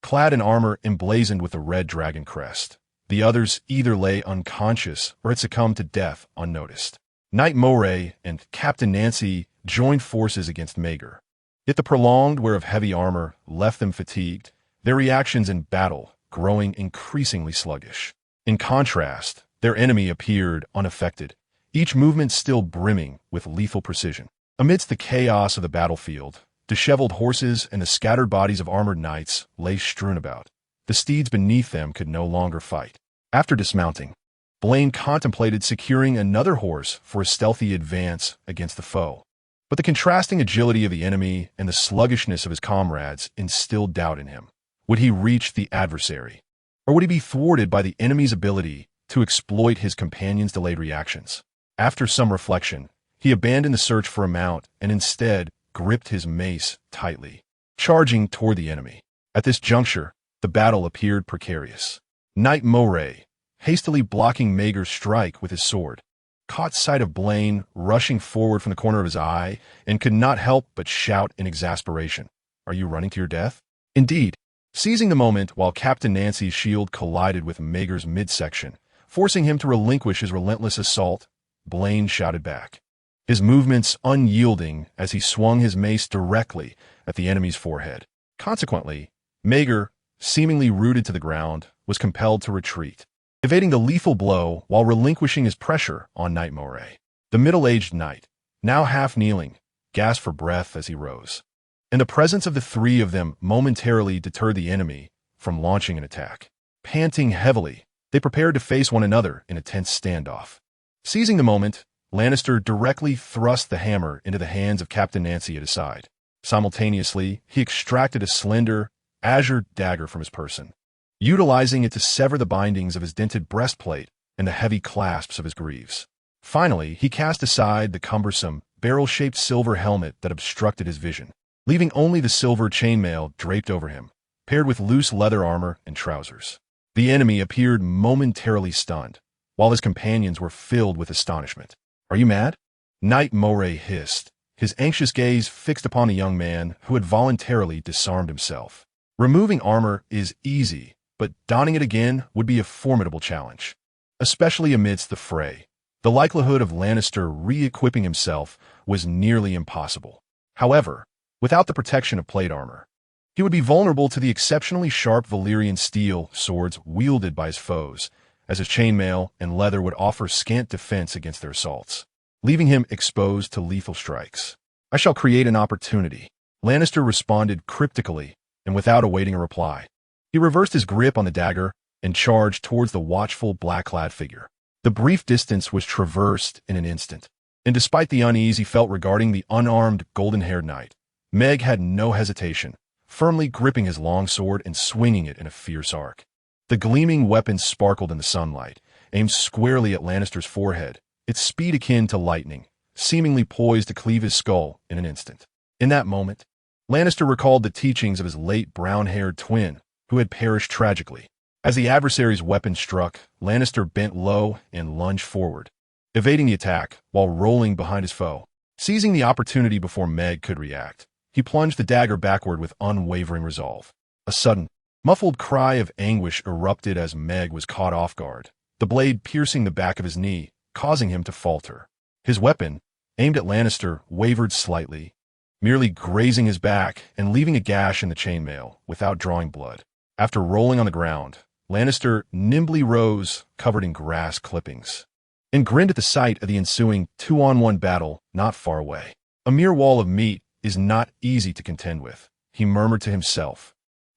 clad in armor emblazoned with the red dragon crest. The others either lay unconscious or had succumbed to death unnoticed. Knight Moray and Captain Nancy joined forces against Maegor. Yet the prolonged wear of heavy armor left them fatigued, their reactions in battle growing increasingly sluggish. In contrast, their enemy appeared unaffected, each movement still brimming with lethal precision. Amidst the chaos of the battlefield, disheveled horses and the scattered bodies of armored knights lay strewn about. The steeds beneath them could no longer fight. After dismounting, Blaine contemplated securing another horse for a stealthy advance against the foe. But the contrasting agility of the enemy and the sluggishness of his comrades instilled doubt in him. Would he reach the adversary? Or would he be thwarted by the enemy's ability to exploit his companion's delayed reactions? After some reflection, he abandoned the search for a mount and instead gripped his mace tightly, charging toward the enemy. At this juncture, the battle appeared precarious. Knight Moray, hastily blocking Maegor's strike with his sword, caught sight of Blaine rushing forward from the corner of his eye and could not help but shout in exasperation, "Are you running to your death?" Indeed, seizing the moment while Captain Nancy's shield collided with Maegor's midsection, forcing him to relinquish his relentless assault, Blaine shouted back, his movements unyielding as he swung his mace directly at the enemy's forehead. Consequently, Maegor, seemingly rooted to the ground, was compelled to retreat, evading the lethal blow while relinquishing his pressure on Knight Moray. The middle-aged knight, now half-kneeling, gasped for breath as he rose, and the presence of the three of them momentarily deterred the enemy from launching an attack. Panting heavily, they prepared to face one another in a tense standoff. Seizing the moment, Lannister directly thrust the hammer into the hands of Captain Nancy at his side. Simultaneously, he extracted a slender, azure dagger from his person, utilizing it to sever the bindings of his dented breastplate and the heavy clasps of his greaves. Finally, he cast aside the cumbersome, barrel-shaped silver helmet that obstructed his vision, leaving only the silver chainmail draped over him, paired with loose leather armor and trousers. The enemy appeared momentarily stunned, while his companions were filled with astonishment. "Are you mad?" Knight Moray hissed, his anxious gaze fixed upon the young man who had voluntarily disarmed himself. Removing armor is easy, but donning it again would be a formidable challenge, especially amidst the fray. The likelihood of Lannister re-equipping himself was nearly impossible. However, without the protection of plate armor, he would be vulnerable to the exceptionally sharp Valyrian steel swords wielded by his foes, as his chainmail and leather would offer scant defense against their assaults, leaving him exposed to lethal strikes. "I shall create an opportunity," Lannister responded cryptically and without awaiting a reply. He reversed his grip on the dagger and charged towards the watchful black-clad figure. The brief distance was traversed in an instant, and despite the unease he felt regarding the unarmed, golden-haired knight, Meg had no hesitation, firmly gripping his long sword and swinging it in a fierce arc. The gleaming weapon sparkled in the sunlight, aimed squarely at Lannister's forehead, its speed akin to lightning, seemingly poised to cleave his skull in an instant. In that moment, Lannister recalled the teachings of his late brown-haired twin, who had perished tragically. As the adversary's weapon struck, Lannister bent low and lunged forward, evading the attack while rolling behind his foe. Seizing the opportunity before Meg could react, he plunged the dagger backward with unwavering resolve. A sudden, muffled cry of anguish erupted as Meg was caught off guard, the blade piercing the back of his knee, causing him to falter. His weapon, aimed at Lannister, wavered slightly, merely grazing his back and leaving a gash in the chainmail without drawing blood. After rolling on the ground, Lannister nimbly rose, covered in grass clippings, and grinned at the sight of the ensuing two-on-one battle not far away. "A mere wall of meat is not easy to contend with," he murmured to himself,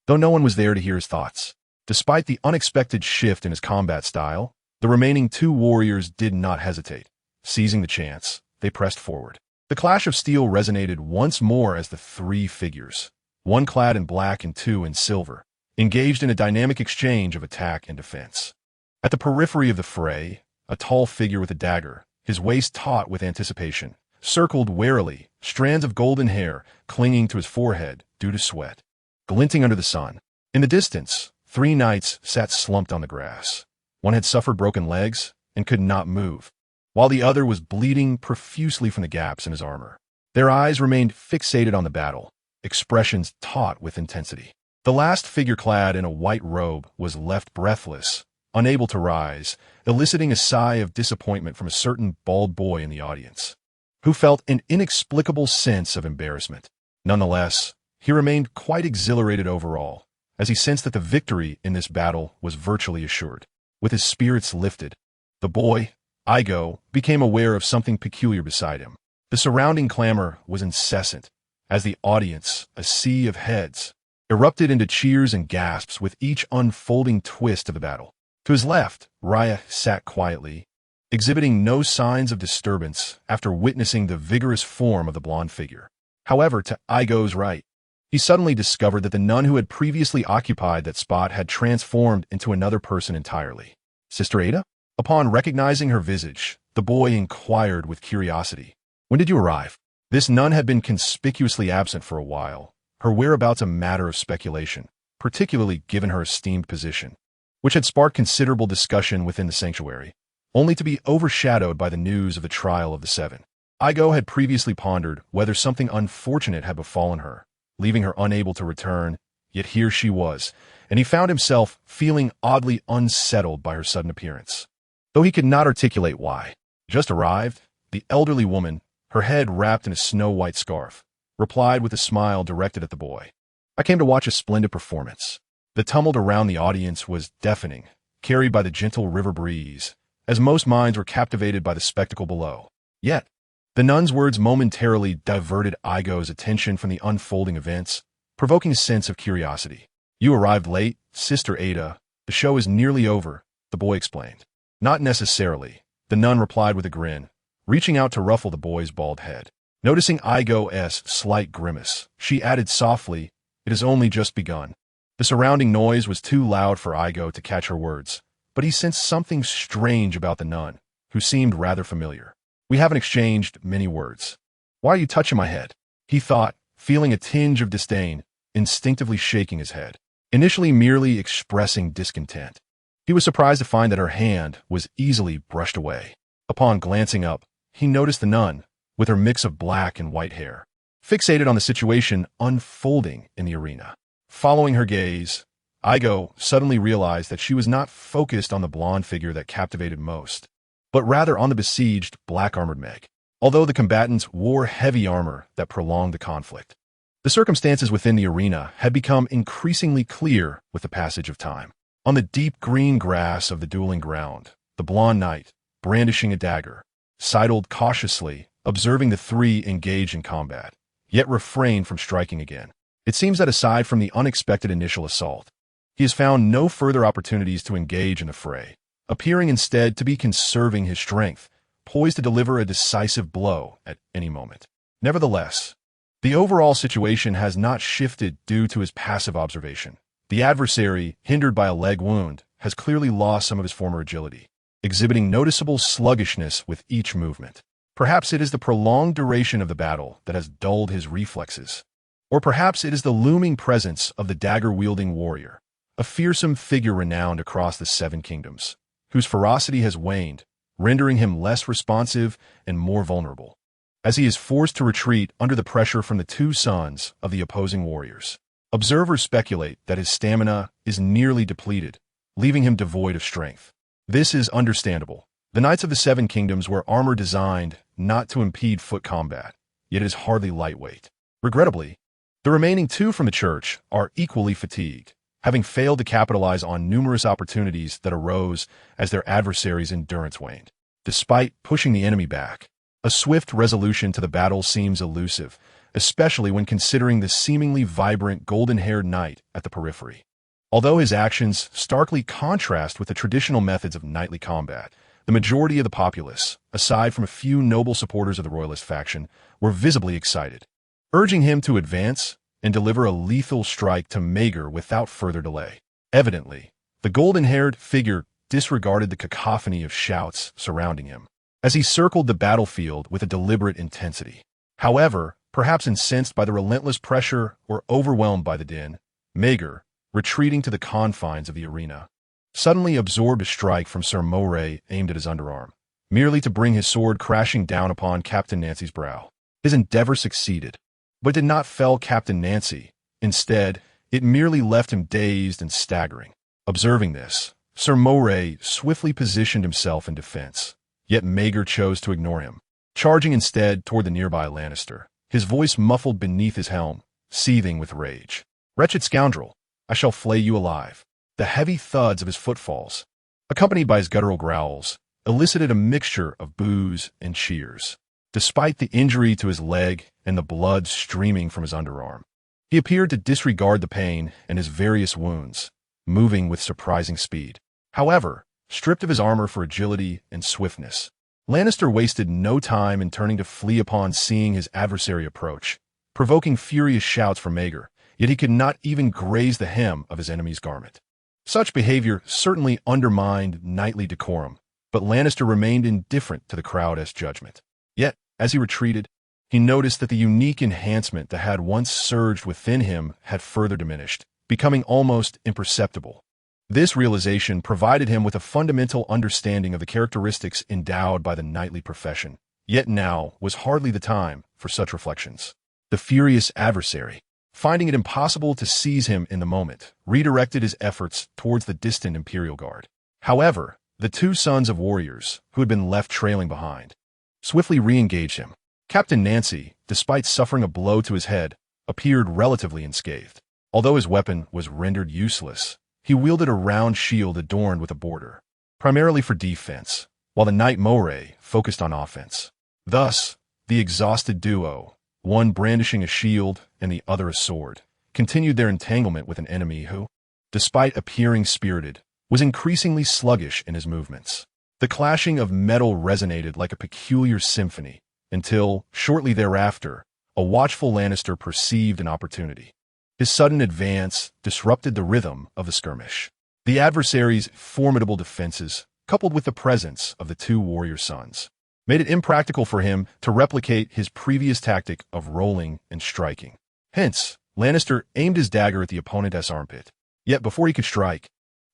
though no one was there to hear his thoughts. Despite the unexpected shift in his combat style, the remaining two warriors did not hesitate. Seizing the chance, they pressed forward. The clash of steel resonated once more as the three figures, one clad in black and two in silver, engaged in a dynamic exchange of attack and defense. At the periphery of the fray, a tall figure with a dagger, his waist taut with anticipation, circled warily, strands of golden hair clinging to his forehead due to sweat, glinting under the sun. In the distance, three knights sat slumped on the grass. One had suffered broken legs and could not move, while the other was bleeding profusely from the gaps in his armor. Their eyes remained fixated on the battle, expressions taut with intensity. The last figure clad in a white robe was left breathless, unable to rise, eliciting a sigh of disappointment from a certain bald boy in the audience, who felt an inexplicable sense of embarrassment. Nonetheless, he remained quite exhilarated overall, as he sensed that the victory in this battle was virtually assured. With his spirits lifted, the boy, Igo, became aware of something peculiar beside him. The surrounding clamor was incessant, as the audience, a sea of heads, erupted into cheers and gasps with each unfolding twist of the battle. To his left, Raya sat quietly, exhibiting no signs of disturbance after witnessing the vigorous form of the blonde figure. However, to Igo's right, he suddenly discovered that the nun who had previously occupied that spot had transformed into another person entirely. "Sister Ada?" Upon recognizing her visage, the boy inquired with curiosity. "When did you arrive?" This nun had been conspicuously absent for a while, her whereabouts a matter of speculation, particularly given her esteemed position, which had sparked considerable discussion within the sanctuary, only to be overshadowed by the news of the trial of the Seven. Igo had previously pondered whether something unfortunate had befallen her, leaving her unable to return, yet here she was, and he found himself feeling oddly unsettled by her sudden appearance, though he could not articulate why. "Just arrived," the elderly woman, her head wrapped in a snow-white scarf, replied with a smile directed at the boy. "I came to watch a splendid performance." The tumult around the audience was deafening, carried by the gentle river breeze, as most minds were captivated by the spectacle below. Yet, the nun's words momentarily diverted Igo's attention from the unfolding events, provoking a sense of curiosity. "You arrived late, Sister Ada. The show is nearly over," the boy explained. "Not necessarily," the nun replied with a grin, reaching out to ruffle the boy's bald head. Noticing Igo's slight grimace, she added softly, "It has only just begun." The surrounding noise was too loud for Igo to catch her words, but he sensed something strange about the nun, who seemed rather familiar. We haven't exchanged many words. Why are you touching my head? He thought, feeling a tinge of disdain, instinctively shaking his head, initially merely expressing discontent. He was surprised to find that her hand was easily brushed away. Upon glancing up, he noticed the nun, with her mix of black and white hair, fixated on the situation unfolding in the arena. Following her gaze, Igo suddenly realized that she was not focused on the blonde figure that captivated most, but rather on the besieged black-armored Meg. Although the combatants wore heavy armor that prolonged the conflict, the circumstances within the arena had become increasingly clear with the passage of time. On the deep green grass of the dueling ground, the blonde knight, brandishing a dagger, sidled cautiously, observing the three engage in combat, yet refrained from striking again. It seems that aside from the unexpected initial assault, he has found no further opportunities to engage in the fray, appearing instead to be conserving his strength, poised to deliver a decisive blow at any moment. Nevertheless, the overall situation has not shifted due to his passive observation. The adversary, hindered by a leg wound, has clearly lost some of his former agility, exhibiting noticeable sluggishness with each movement. Perhaps it is the prolonged duration of the battle that has dulled his reflexes. Or perhaps it is the looming presence of the dagger-wielding warrior, a fearsome figure renowned across the Seven Kingdoms, whose ferocity has waned, rendering him less responsive and more vulnerable, as he is forced to retreat under the pressure from the two sons of the opposing warriors. Observers speculate that his stamina is nearly depleted, leaving him devoid of strength. This is understandable. The Knights of the Seven Kingdoms wear armor designed not to impede foot combat, yet it is hardly lightweight. Regrettably, the remaining two from the church are equally fatigued, having failed to capitalize on numerous opportunities that arose as their adversaries' endurance waned. Despite pushing the enemy back, a swift resolution to the battle seems elusive, especially when considering the seemingly vibrant golden-haired knight at the periphery. Although his actions starkly contrast with the traditional methods of knightly combat, the majority of the populace, aside from a few noble supporters of the royalist faction, were visibly excited, urging him to advance and deliver a lethal strike to Maegor without further delay. Evidently, the golden-haired figure disregarded the cacophony of shouts surrounding him, as he circled the battlefield with a deliberate intensity. However, perhaps incensed by the relentless pressure or overwhelmed by the din, Maegor, retreating to the confines of the arena, suddenly absorbed a strike from Sir Moray aimed at his underarm, merely to bring his sword crashing down upon Captain Nancy's brow. His endeavor succeeded, but did not fell Captain Nancy. Instead, it merely left him dazed and staggering. Observing this, Sir Moray swiftly positioned himself in defense, yet Maegor chose to ignore him, charging instead toward the nearby Lannister, his voice muffled beneath his helm, seething with rage. "Wretched scoundrel, I shall flay you alive." The heavy thuds of his footfalls, accompanied by his guttural growls, elicited a mixture of boos and cheers. Despite the injury to his leg and the blood streaming from his underarm, he appeared to disregard the pain and his various wounds, moving with surprising speed. However, stripped of his armor for agility and swiftness, Lannister wasted no time in turning to flee upon seeing his adversary approach, provoking furious shouts from Maegor, yet he could not even graze the hem of his enemy's garment. Such behavior certainly undermined knightly decorum, but Lannister remained indifferent to the crowd's judgment. Yet, as he retreated, he noticed that the unique enhancement that had once surged within him had further diminished, becoming almost imperceptible. This realization provided him with a fundamental understanding of the characteristics endowed by the knightly profession, yet now was hardly the time for such reflections. The furious adversary, finding it impossible to seize him in the moment, redirected his efforts towards the distant Imperial Guard. However, the two sons of warriors, who had been left trailing behind, swiftly re-engaged him. Captain Nancy, despite suffering a blow to his head, appeared relatively unscathed. Although his weapon was rendered useless, he wielded a round shield adorned with a border, primarily for defense, while the knight Moray focused on offense. Thus, the exhausted duo, one brandishing a shield and the other a sword, continued their entanglement with an enemy who, despite appearing spirited, was increasingly sluggish in his movements. The clashing of metal resonated like a peculiar symphony, until, shortly thereafter, a watchful Lannister perceived an opportunity. His sudden advance disrupted the rhythm of the skirmish. The adversary's formidable defenses, coupled with the presence of the two warrior sons, made it impractical for him to replicate his previous tactic of rolling and striking. Hence, Lannister aimed his dagger at the opponent's armpit. Yet before he could strike,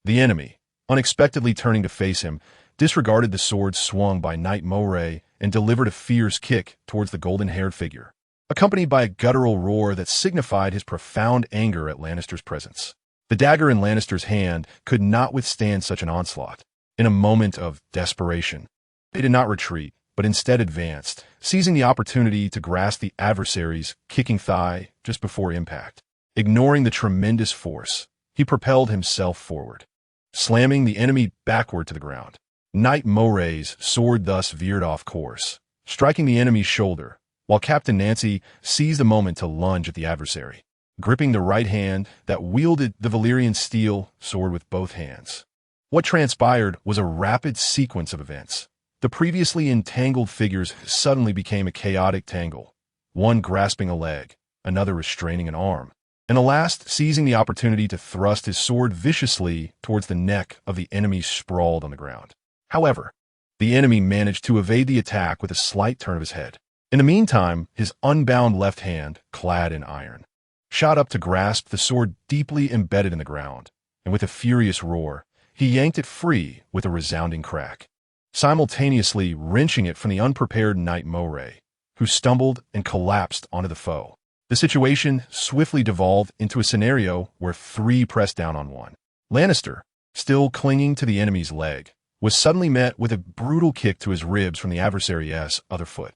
the enemy, unexpectedly turning to face him, disregarded the sword swung by Knight Moray and delivered a fierce kick towards the golden-haired figure, accompanied by a guttural roar that signified his profound anger at Lannister's presence. The dagger in Lannister's hand could not withstand such an onslaught. In a moment of desperation, they did not retreat, but instead advanced, seizing the opportunity to grasp the adversary's kicking thigh just before impact. Ignoring the tremendous force, he propelled himself forward, slamming the enemy backward to the ground. Knight Moray's sword thus veered off course, striking the enemy's shoulder, while Captain Nancy seized the moment to lunge at the adversary, gripping the right hand that wielded the Valyrian steel sword with both hands. What transpired was a rapid sequence of events. The previously entangled figures suddenly became a chaotic tangle, one grasping a leg, another restraining an arm, and the last seizing the opportunity to thrust his sword viciously towards the neck of the enemy sprawled on the ground. However, the enemy managed to evade the attack with a slight turn of his head. In the meantime, his unbound left hand, clad in iron, shot up to grasp the sword deeply embedded in the ground, and with a furious roar, he yanked it free with a resounding crack, simultaneously wrenching it from the unprepared Knight Moray, who stumbled and collapsed onto the foe. The situation swiftly devolved into a scenario where three pressed down on one. Lannister, still clinging to the enemy's leg, was suddenly met with a brutal kick to his ribs from the adversary's other foot.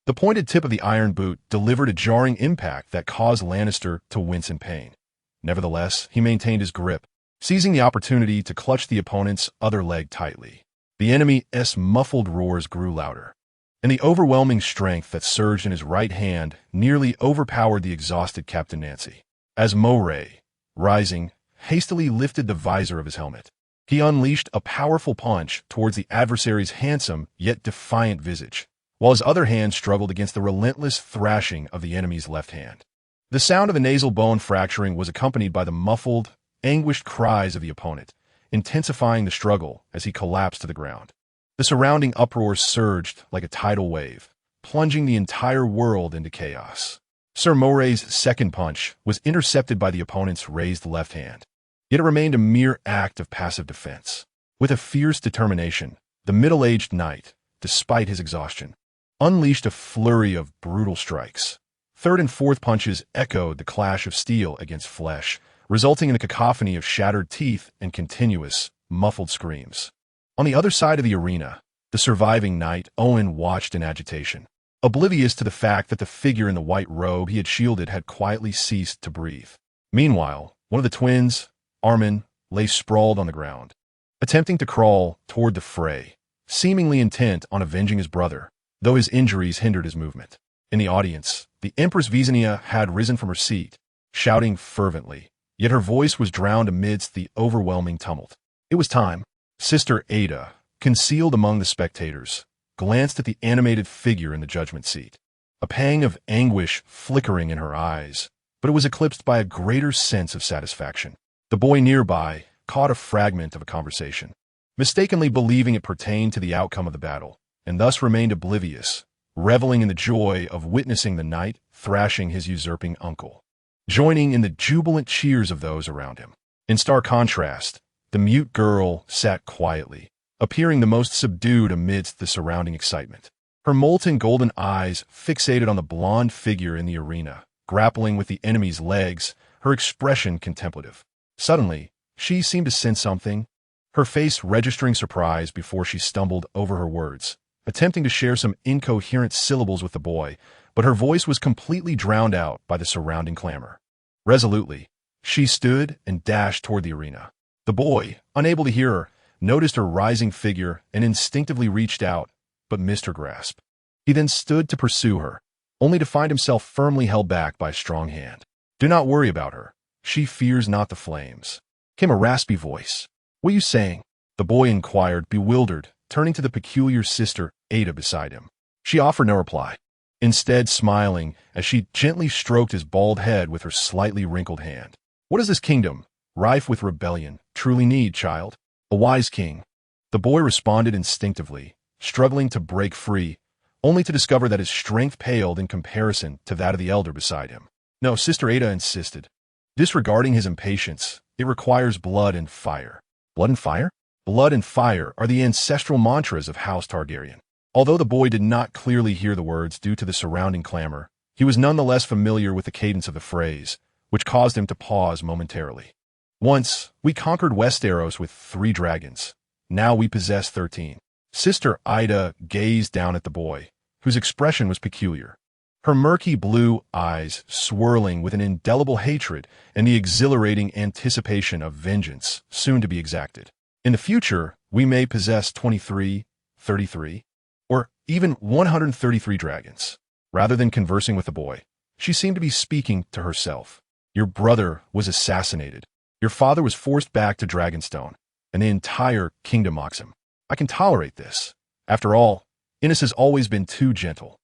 The pointed tip of the iron boot delivered a jarring impact that caused Lannister to wince in pain. Nevertheless, he maintained his grip, seizing the opportunity to clutch the opponent's other leg tightly. The enemy's muffled roars grew louder, and the overwhelming strength that surged in his right hand nearly overpowered the exhausted Captain Nancy. As Moray, rising, hastily lifted the visor of his helmet, he unleashed a powerful punch towards the adversary's handsome yet defiant visage, while his other hand struggled against the relentless thrashing of the enemy's left hand. The sound of a nasal bone fracturing was accompanied by the muffled, anguished cries of the opponent, intensifying the struggle as he collapsed to the ground. The surrounding uproar surged like a tidal wave, plunging the entire world into chaos. Sir Moray's second punch was intercepted by the opponent's raised left hand, yet it remained a mere act of passive defense. With a fierce determination, the middle-aged knight, despite his exhaustion, unleashed a flurry of brutal strikes. Third and fourth punches echoed the clash of steel against flesh, resulting in a cacophony of shattered teeth and continuous, muffled screams. On the other side of the arena, the surviving knight, Owen, watched in agitation, oblivious to the fact that the figure in the white robe he had shielded had quietly ceased to breathe. Meanwhile, one of the twins, Armin, lay sprawled on the ground, attempting to crawl toward the fray, seemingly intent on avenging his brother, though his injuries hindered his movement. In the audience, the Empress Visenya had risen from her seat, shouting fervently, yet her voice was drowned amidst the overwhelming tumult. It was time. Sister Ada, concealed among the spectators, glanced at the animated figure in the judgment seat, a pang of anguish flickering in her eyes, but it was eclipsed by a greater sense of satisfaction. The boy nearby caught a fragment of a conversation, mistakenly believing it pertained to the outcome of the battle, and thus remained oblivious, reveling in the joy of witnessing the knight thrashing his usurping uncle, joining in the jubilant cheers of those around him. In stark contrast, the mute girl sat quietly, appearing the most subdued amidst the surrounding excitement. Her molten golden eyes fixated on the blonde figure in the arena, grappling with the enemy's legs, her expression contemplative. Suddenly, she seemed to sense something, her face registering surprise before she stumbled over her words, attempting to share some incoherent syllables with the boy, but her voice was completely drowned out by the surrounding clamor. Resolutely, she stood and dashed toward the arena. The boy, unable to hear her, noticed her rising figure and instinctively reached out, but missed her grasp. He then stood to pursue her, only to find himself firmly held back by a strong hand. "Do not worry about her. She fears not the flames," came a raspy voice. "What are you saying?" the boy inquired, bewildered, turning to the peculiar sister Ada beside him. She offered no reply, instead smiling as she gently stroked his bald head with her slightly wrinkled hand. "What does this kingdom, rife with rebellion, truly need, child? A wise king, The boy responded instinctively, struggling to break free, only to discover that his strength paled in comparison to that of the elder beside him. No, Sister Ada insisted. Disregarding his impatience, it requires blood and fire. Blood and fire? Blood and fire are the ancestral mantras of House Targaryen. Although the boy did not clearly hear the words due to the surrounding clamor, he was nonetheless familiar with the cadence of the phrase, which caused him to pause momentarily. Once, we conquered Westeros with 3 dragons. Now we possess 13. Sister Ida gazed down at the boy, whose expression was peculiar. Her murky blue eyes swirling with an indelible hatred and the exhilarating anticipation of vengeance soon to be exacted. In the future, we may possess 23, 33, or even 133 dragons. Rather than conversing with the boy, she seemed to be speaking to herself. Your brother was assassinated. Your father was forced back to Dragonstone, and the entire kingdom mocks him. I can tolerate this. After all, Innis has always been too gentle.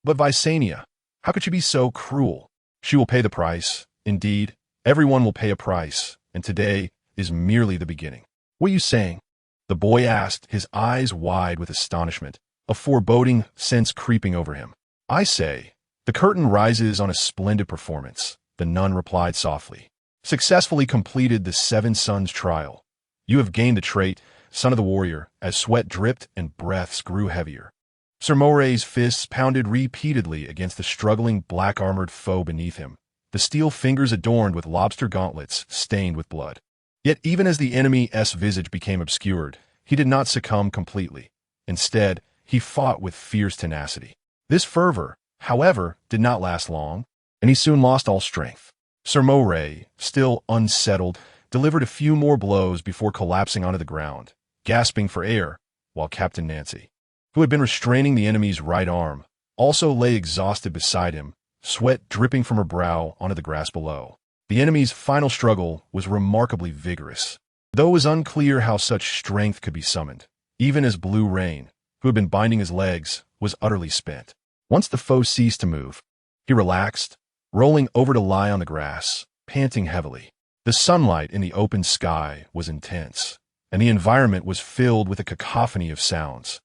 But Visenya, how could she be so cruel? She will pay the price. Indeed, everyone will pay a price, and today is merely the beginning. What are you saying? The boy asked, his eyes wide with astonishment, a foreboding sense creeping over him. I say, the curtain rises on a splendid performance, the nun replied softly. Successfully completed the 7 sons trial. You have gained the trait, son of the warrior, as sweat dripped and breaths grew heavier. Sir Moray's fists pounded repeatedly against the struggling black-armored foe beneath him, the steel fingers adorned with lobster gauntlets stained with blood. Yet even as the enemy's visage became obscured, he did not succumb completely. Instead, he fought with fierce tenacity. This fervor, however, did not last long, and he soon lost all strength. Sir Moray, still unsettled, delivered a few more blows before collapsing onto the ground, gasping for air, while Captain Nancy, who had been restraining the enemy's right arm, also lay exhausted beside him, sweat dripping from her brow onto the grass below. The enemy's final struggle was remarkably vigorous, though it was unclear how such strength could be summoned, even as Blue Rain, who had been binding his legs, was utterly spent. Once the foe ceased to move, he relaxed, rolling over to lie on the grass, panting heavily. The sunlight in the open sky was intense, and the environment was filled with a cacophony of sounds.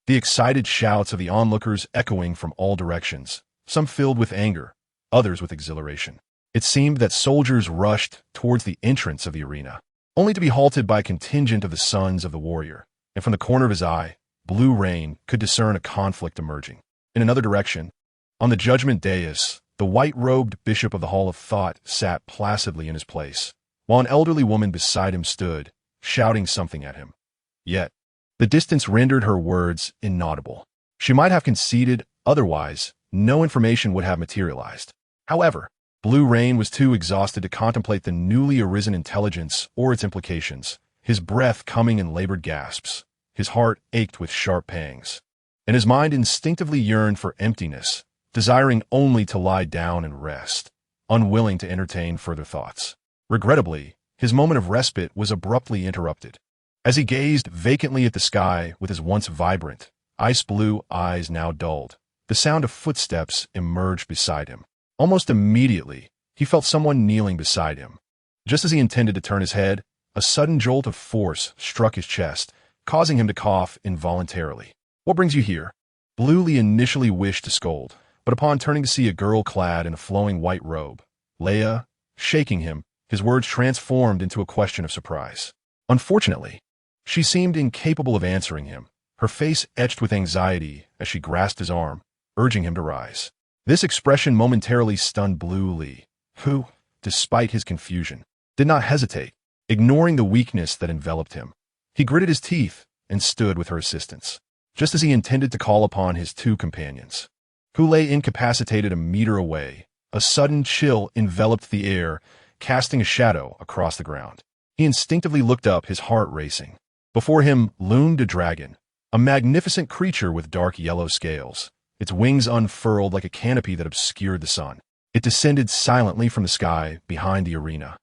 The excited shouts of the onlookers echoing from all directions, some filled with anger, others with exhilaration. It seemed that soldiers rushed towards the entrance of the arena, only to be halted by a contingent of the sons of the warrior, and from the corner of his eye, Blue Rain could discern a conflict emerging. In another direction, on the judgment dais, the white-robed bishop of the Hall of Thought sat placidly in his place, while an elderly woman beside him stood, shouting something at him. Yet, the distance rendered her words inaudible. She might have conceded, otherwise, no information would have materialized. However, Blue Rain was too exhausted to contemplate the newly arisen intelligence or its implications, his breath coming in labored gasps. His heart ached with sharp pangs, and his mind instinctively yearned for emptiness, desiring only to lie down and rest, unwilling to entertain further thoughts. Regrettably, his moment of respite was abruptly interrupted. As he gazed vacantly at the sky with his once vibrant, ice-blue eyes now dulled, the sound of footsteps emerged beside him. Almost immediately, he felt someone kneeling beside him. Just as he intended to turn his head, a sudden jolt of force struck his chest, causing him to cough involuntarily. What brings you here? Bluely initially wished to scold, but upon turning to see a girl clad in a flowing white robe, Leia, shaking him, his words transformed into a question of surprise. Unfortunately, she seemed incapable of answering him, her face etched with anxiety as she grasped his arm, urging him to rise. This expression momentarily stunned Blue Lee, who, despite his confusion, did not hesitate, ignoring the weakness that enveloped him. He gritted his teeth and stood with her assistance, just as he intended to call upon his 2 companions, who lay incapacitated a meter away. A sudden chill enveloped the air, casting a shadow across the ground. He instinctively looked up, his heart racing. Before him loomed a dragon, a magnificent creature with dark yellow scales, its wings unfurled like a canopy that obscured the sun. It descended silently from the sky behind the arena,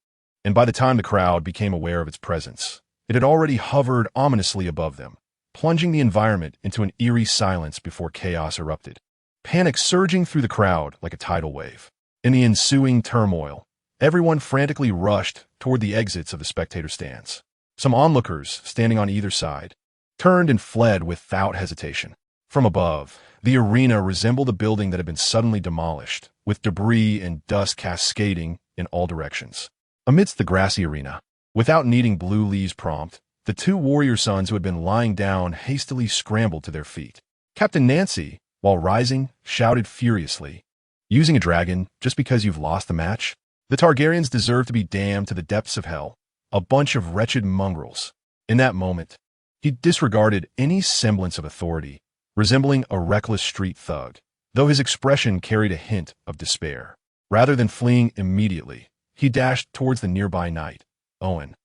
and by the time the crowd became aware of its presence, it had already hovered ominously above them, plunging the environment into an eerie silence before chaos erupted. Panic surging through the crowd like a tidal wave. In the ensuing turmoil, everyone frantically rushed toward the exits of the spectator stands. Some onlookers, standing on either side, turned and fled without hesitation. From above, the arena resembled a building that had been suddenly demolished, with debris and dust cascading in all directions. Amidst the grassy arena, without needing Blue Lee's prompt, the two warrior sons who had been lying down hastily scrambled to their feet. Captain Nancy, while rising, shouted furiously, "Using a dragon just because you've lost the match? The Targaryens deserve to be damned to the depths of hell. A bunch of wretched mongrels." In that moment, he disregarded any semblance of authority, resembling a reckless street thug, though his expression carried a hint of despair. Rather than fleeing immediately, he dashed towards the nearby knight, Owen,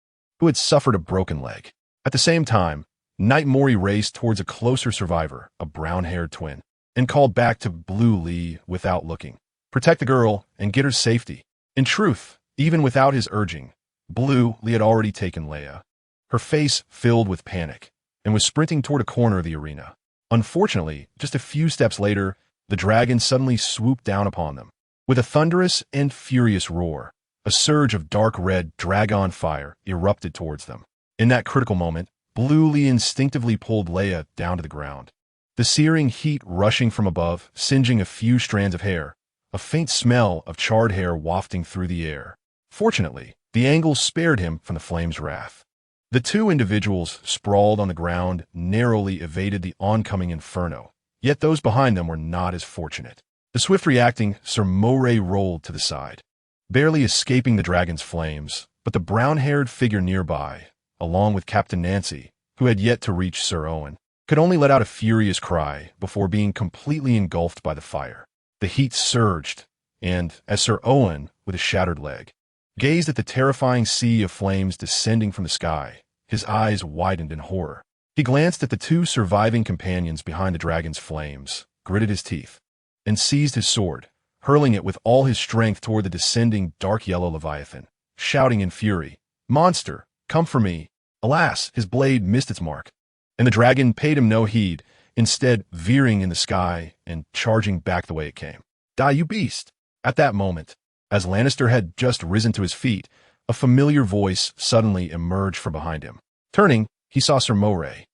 who had suffered a broken leg. At the same time, Knight Maury raced towards a closer survivor, a brown-haired twin, and called back to Blue Lee without looking, "Protect the girl and get her safety." In truth, even without his urging, Blue Lee had already taken Leia. Her face filled with panic, and was sprinting toward a corner of the arena. Unfortunately, just a few steps later, the dragon suddenly swooped down upon them. With a thunderous and furious roar, a surge of dark red dragon fire erupted towards them. In that critical moment, Blue Lee instinctively pulled Leia down to the ground. The searing heat rushing from above, singeing a few strands of hair, a faint smell of charred hair wafting through the air. Fortunately, the angle spared him from the flame's wrath. The two individuals sprawled on the ground narrowly evaded the oncoming inferno, yet those behind them were not as fortunate. The swift-reacting Sir Moray rolled to the side, barely escaping the dragon's flames, but the brown-haired figure nearby, along with Captain Nancy, who had yet to reach Sir Owen, could only let out a furious cry before being completely engulfed by the fire. The heat surged, and, as Sir Owen, with a shattered leg, gazed at the terrifying sea of flames descending from the sky, his eyes widened in horror. He glanced at the two surviving companions behind the dragon's flames, gritted his teeth, and seized his sword, hurling it with all his strength toward the descending dark yellow leviathan, shouting in fury, "Monster, come for me!" Alas, his blade missed its mark, and the dragon paid him no heed, instead veering in the sky and charging back the way it came. "Die, you beast!" At that moment, as Lannister had just risen to his feet, a familiar voice suddenly emerged from behind him. Turning, he saw Sir Moray,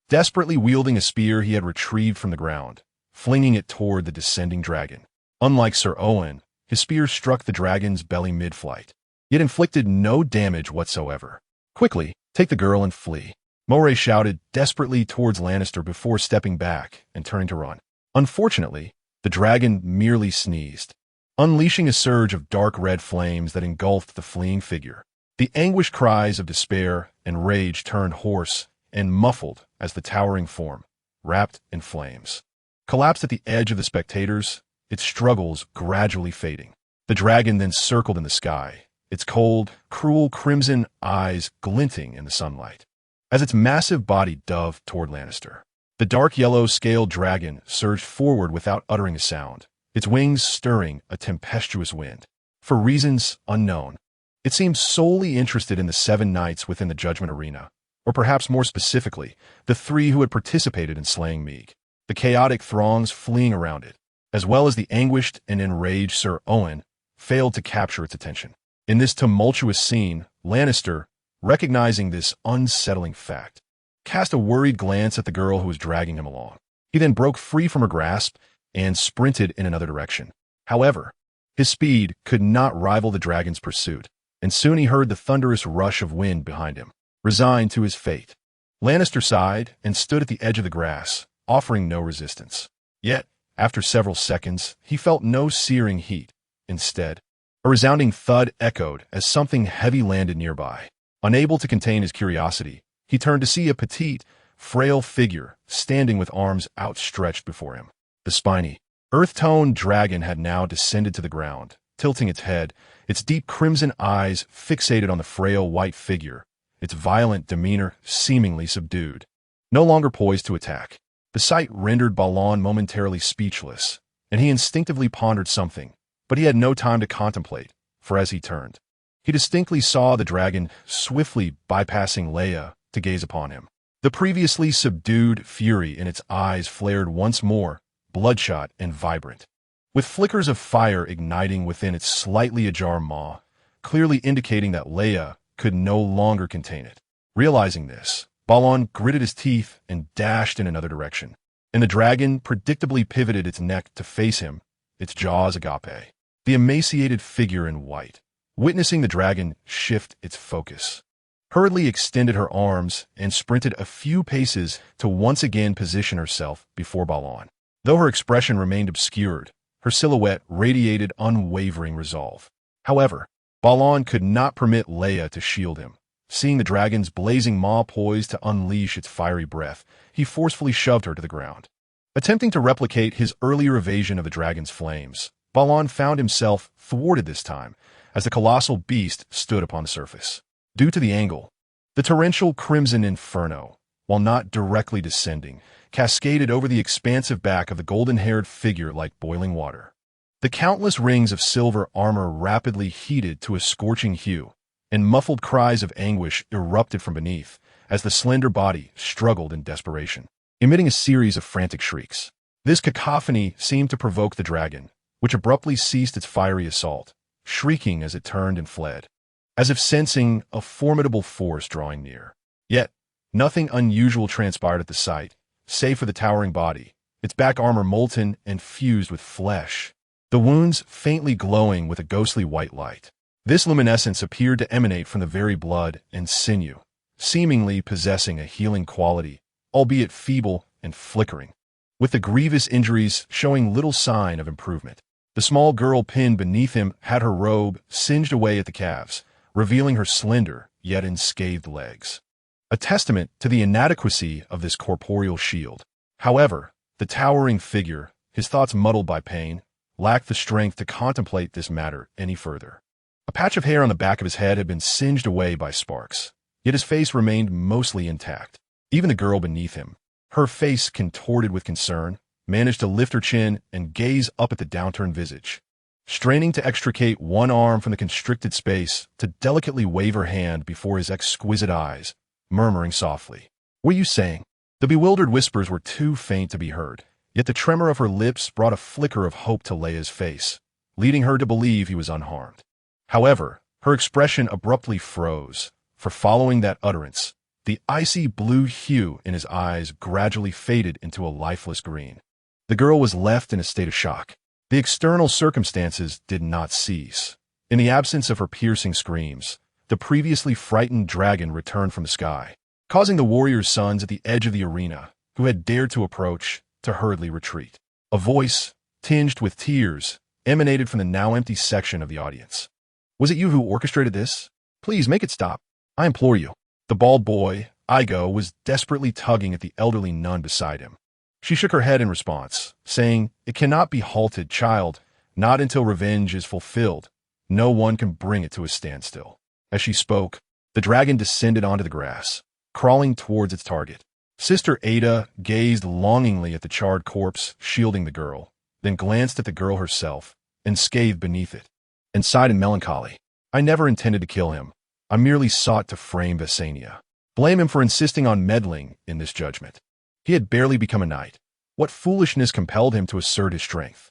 desperately wielding a spear he had retrieved from the ground, flinging it toward the descending dragon. Unlike Sir Owen, his spear struck the dragon's belly mid-flight, yet inflicted no damage whatsoever. "Quickly, take the girl and flee," Moray shouted desperately towards Lannister before stepping back and turning to run. Unfortunately, the dragon merely sneezed, unleashing a surge of dark red flames that engulfed the fleeing figure. The anguished cries of despair and rage turned hoarse and muffled as the towering form, wrapped in flames, collapsed at the edge of the spectators, its struggles gradually fading. The dragon then circled in the sky, its cold, cruel crimson eyes glinting in the sunlight, as its massive body dove toward Lannister. The dark yellow scaled dragon surged forward without uttering a sound, its wings stirring a tempestuous wind. For reasons unknown, it seemed solely interested in the 7 knights within the Judgment Arena, or perhaps more specifically, the 3 who had participated in slaying Meeg. The chaotic throngs fleeing around it, as well as the anguished and enraged Sir Owen, failed to capture its attention. In this tumultuous scene, Lannister, recognizing this unsettling fact, cast a worried glance at the girl who was dragging him along. He then broke free from her grasp and sprinted in another direction. However, his speed could not rival the dragon's pursuit, and soon he heard the thunderous rush of wind behind him. Resigned to his fate, Lannister sighed and stood at the edge of the grass, offering no resistance. Yet, after several seconds, he felt no searing heat. Instead, a resounding thud echoed as something heavy landed nearby. Unable to contain his curiosity, he turned to see a petite, frail figure standing with arms outstretched before him. The spiny, earth-toned dragon had now descended to the ground, tilting its head, its deep crimson eyes fixated on the frail white figure, its violent demeanor seemingly subdued. No longer poised to attack, the sight rendered Balon momentarily speechless, and he instinctively pondered something, but he had no time to contemplate, for as he turned, he distinctly saw the dragon swiftly bypassing Leia to gaze upon him. The previously subdued fury in its eyes flared once more, bloodshot and vibrant, with flickers of fire igniting within its slightly ajar maw, clearly indicating that Leia could no longer contain it. Realizing this, Balon gritted his teeth and dashed in another direction, and the dragon predictably pivoted its neck to face him, its jaws agape. The emaciated figure in white, witnessing the dragon shift its focus, hurriedly extended her arms and sprinted a few paces to once again position herself before Balon. Though her expression remained obscured, her silhouette radiated unwavering resolve. However, Balon could not permit Leia to shield him. Seeing the dragon's blazing maw poised to unleash its fiery breath, he forcefully shoved her to the ground. Attempting to replicate his earlier evasion of the dragon's flames, Balon found himself thwarted this time as the colossal beast stood upon the surface. Due to the angle, the torrential crimson inferno, while not directly descending, cascaded over the expansive back of the golden-haired figure like boiling water. The countless rings of silver armor rapidly heated to a scorching hue, and muffled cries of anguish erupted from beneath as the slender body struggled in desperation, emitting a series of frantic shrieks. This cacophony seemed to provoke the dragon, which abruptly ceased its fiery assault, shrieking as it turned and fled, as if sensing a formidable force drawing near. Yet, nothing unusual transpired at the sight, save for the towering body, its back armor molten and fused with flesh, the wounds faintly glowing with a ghostly white light. This luminescence appeared to emanate from the very blood and sinew, seemingly possessing a healing quality, albeit feeble and flickering, with the grievous injuries showing little sign of improvement. The small girl pinned beneath him had her robe singed away at the calves, revealing her slender yet unscathed legs, a testament to the inadequacy of this corporeal shield. However, the towering figure, his thoughts muddled by pain, lacked the strength to contemplate this matter any further. A patch of hair on the back of his head had been singed away by sparks, yet his face remained mostly intact. Even the girl beneath him, her face contorted with concern, managed to lift her chin and gaze up at the downturned visage, straining to extricate one arm from the constricted space to delicately wave her hand before his exquisite eyes, murmuring softly, "What are you saying?" The bewildered whispers were too faint to be heard, yet the tremor of her lips brought a flicker of hope to Leia's face, leading her to believe he was unharmed. However, her expression abruptly froze, for following that utterance, the icy blue hue in his eyes gradually faded into a lifeless green. The girl was left in a state of shock. The external circumstances did not cease. In the absence of her piercing screams, the previously frightened dragon returned from the sky, causing the warriors' sons at the edge of the arena, who had dared to approach, to hurriedly retreat. A voice, tinged with tears, emanated from the now empty section of the audience. "Was it you who orchestrated this? Please make it stop. I implore you." The bald boy, Igo, was desperately tugging at the elderly nun beside him. She shook her head in response, saying, "It cannot be halted, child. Not until revenge is fulfilled. No one can bring it to a standstill." As she spoke, the dragon descended onto the grass, crawling towards its target. Sister Ada gazed longingly at the charred corpse shielding the girl, then glanced at the girl herself and scathed beneath it, and sighed in melancholy. "I never intended to kill him. I merely sought to frame Visenya. Blame him for insisting on meddling in this judgment. He had barely become a knight. What foolishness compelled him to assert his strength?"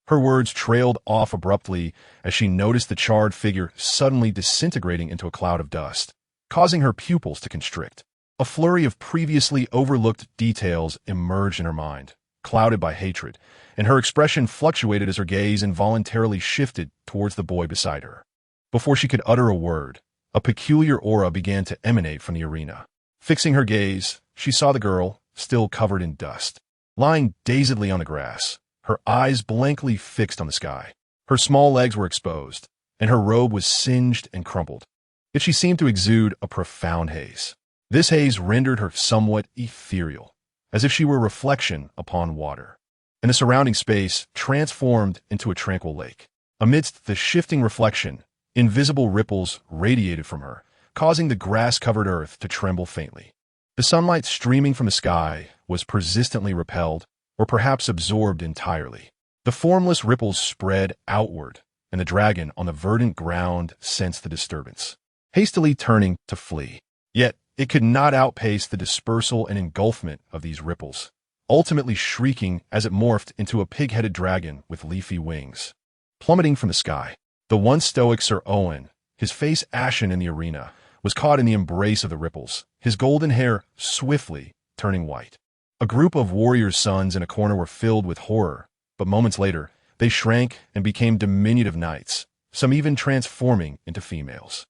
Her words trailed off abruptly as she noticed the charred figure suddenly disintegrating into a cloud of dust, causing her pupils to constrict. A flurry of previously overlooked details emerged in her mind, clouded by hatred, and her expression fluctuated as her gaze involuntarily shifted towards the boy beside her. Before she could utter a word, a peculiar aura began to emanate from the arena. Fixing her gaze, she saw the girl, still covered in dust, lying dazedly on the grass, her eyes blankly fixed on the sky. Her small legs were exposed, and her robe was singed and crumpled. Yet she seemed to exude a profound haze. This haze rendered her somewhat ethereal, as if she were a reflection upon water, and the surrounding space transformed into a tranquil lake. Amidst the shifting reflection, invisible ripples radiated from her, causing the grass-covered earth to tremble faintly. The sunlight streaming from the sky was persistently repelled, or perhaps absorbed entirely. The formless ripples spread outward, and the dragon on the verdant ground sensed the disturbance, hastily turning to flee. Yet it could not outpace the dispersal and engulfment of these ripples, ultimately shrieking as it morphed into a pig-headed dragon with leafy wings. Plummeting from the sky, the once stoic Sir Owen, his face ashen in the arena, was caught in the embrace of the ripples, his golden hair swiftly turning white. A group of warriors' sons in a corner were filled with horror, but moments later, they shrank and became diminutive knights, some even transforming into females.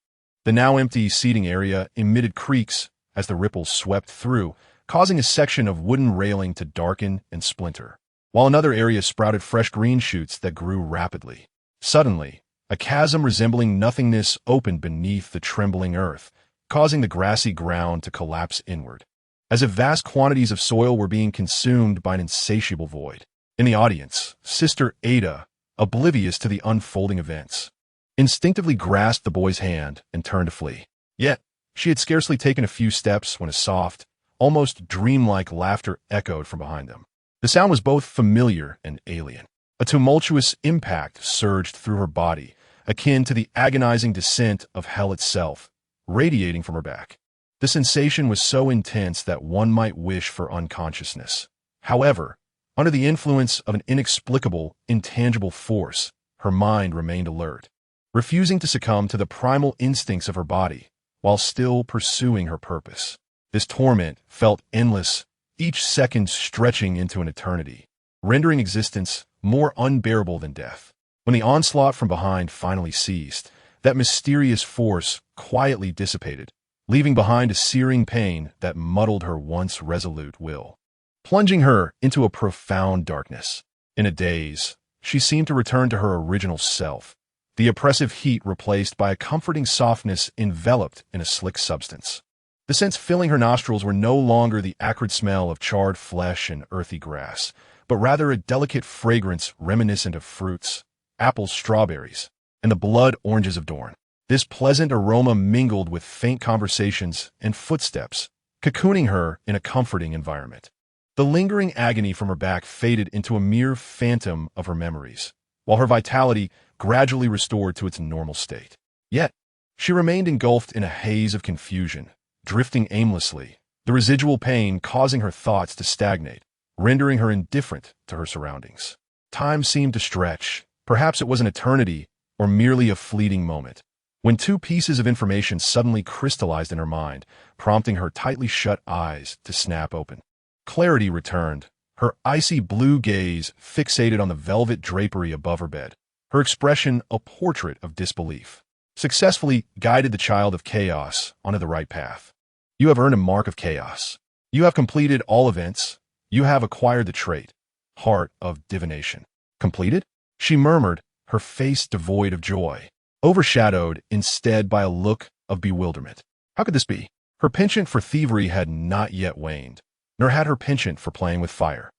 The now empty seating area emitted creaks as the ripples swept through, causing a section of wooden railing to darken and splinter, while another area sprouted fresh green shoots that grew rapidly. Suddenly, a chasm resembling nothingness opened beneath the trembling earth, causing the grassy ground to collapse inward, as if vast quantities of soil were being consumed by an insatiable void. In the audience, Sister Ada, oblivious to the unfolding events, instinctively grasped the boy's hand and turned to flee. Yet, she had scarcely taken a few steps when a soft, almost dreamlike laughter echoed from behind them. The sound was both familiar and alien. A tumultuous impact surged through her body, akin to the agonizing descent of hell itself, radiating from her back. The sensation was so intense that one might wish for unconsciousness. However, under the influence of an inexplicable, intangible force, her mind remained alert, refusing to succumb to the primal instincts of her body, while still pursuing her purpose. This torment felt endless, each second stretching into an eternity, rendering existence more unbearable than death. When the onslaught from behind finally ceased, that mysterious force quietly dissipated, leaving behind a searing pain that muddled her once resolute will, plunging her into a profound darkness. In a daze, she seemed to return to her original self, the oppressive heat replaced by a comforting softness enveloped in a slick substance. The scents filling her nostrils were no longer the acrid smell of charred flesh and earthy grass, but rather a delicate fragrance reminiscent of fruits, apples, strawberries, and the blood oranges of Dorne. This pleasant aroma mingled with faint conversations and footsteps, cocooning her in a comforting environment. The lingering agony from her back faded into a mere phantom of her memories, while her vitality gradually restored to its normal state. Yet, she remained engulfed in a haze of confusion, drifting aimlessly, the residual pain causing her thoughts to stagnate, rendering her indifferent to her surroundings. Time seemed to stretch. Perhaps it was an eternity or merely a fleeting moment, when two pieces of information suddenly crystallized in her mind, prompting her tightly shut eyes to snap open. Clarity returned, her icy blue gaze fixated on the velvet drapery above her bed, her expression a portrait of disbelief. Successfully guided the child of chaos onto the right path. You have earned a mark of chaos. You have completed all events. You have acquired the trait, heart of divination. Completed? She murmured, her face devoid of joy, overshadowed instead by a look of bewilderment. How could this be? Her penchant for thievery had not yet waned, nor had her penchant for playing with fire.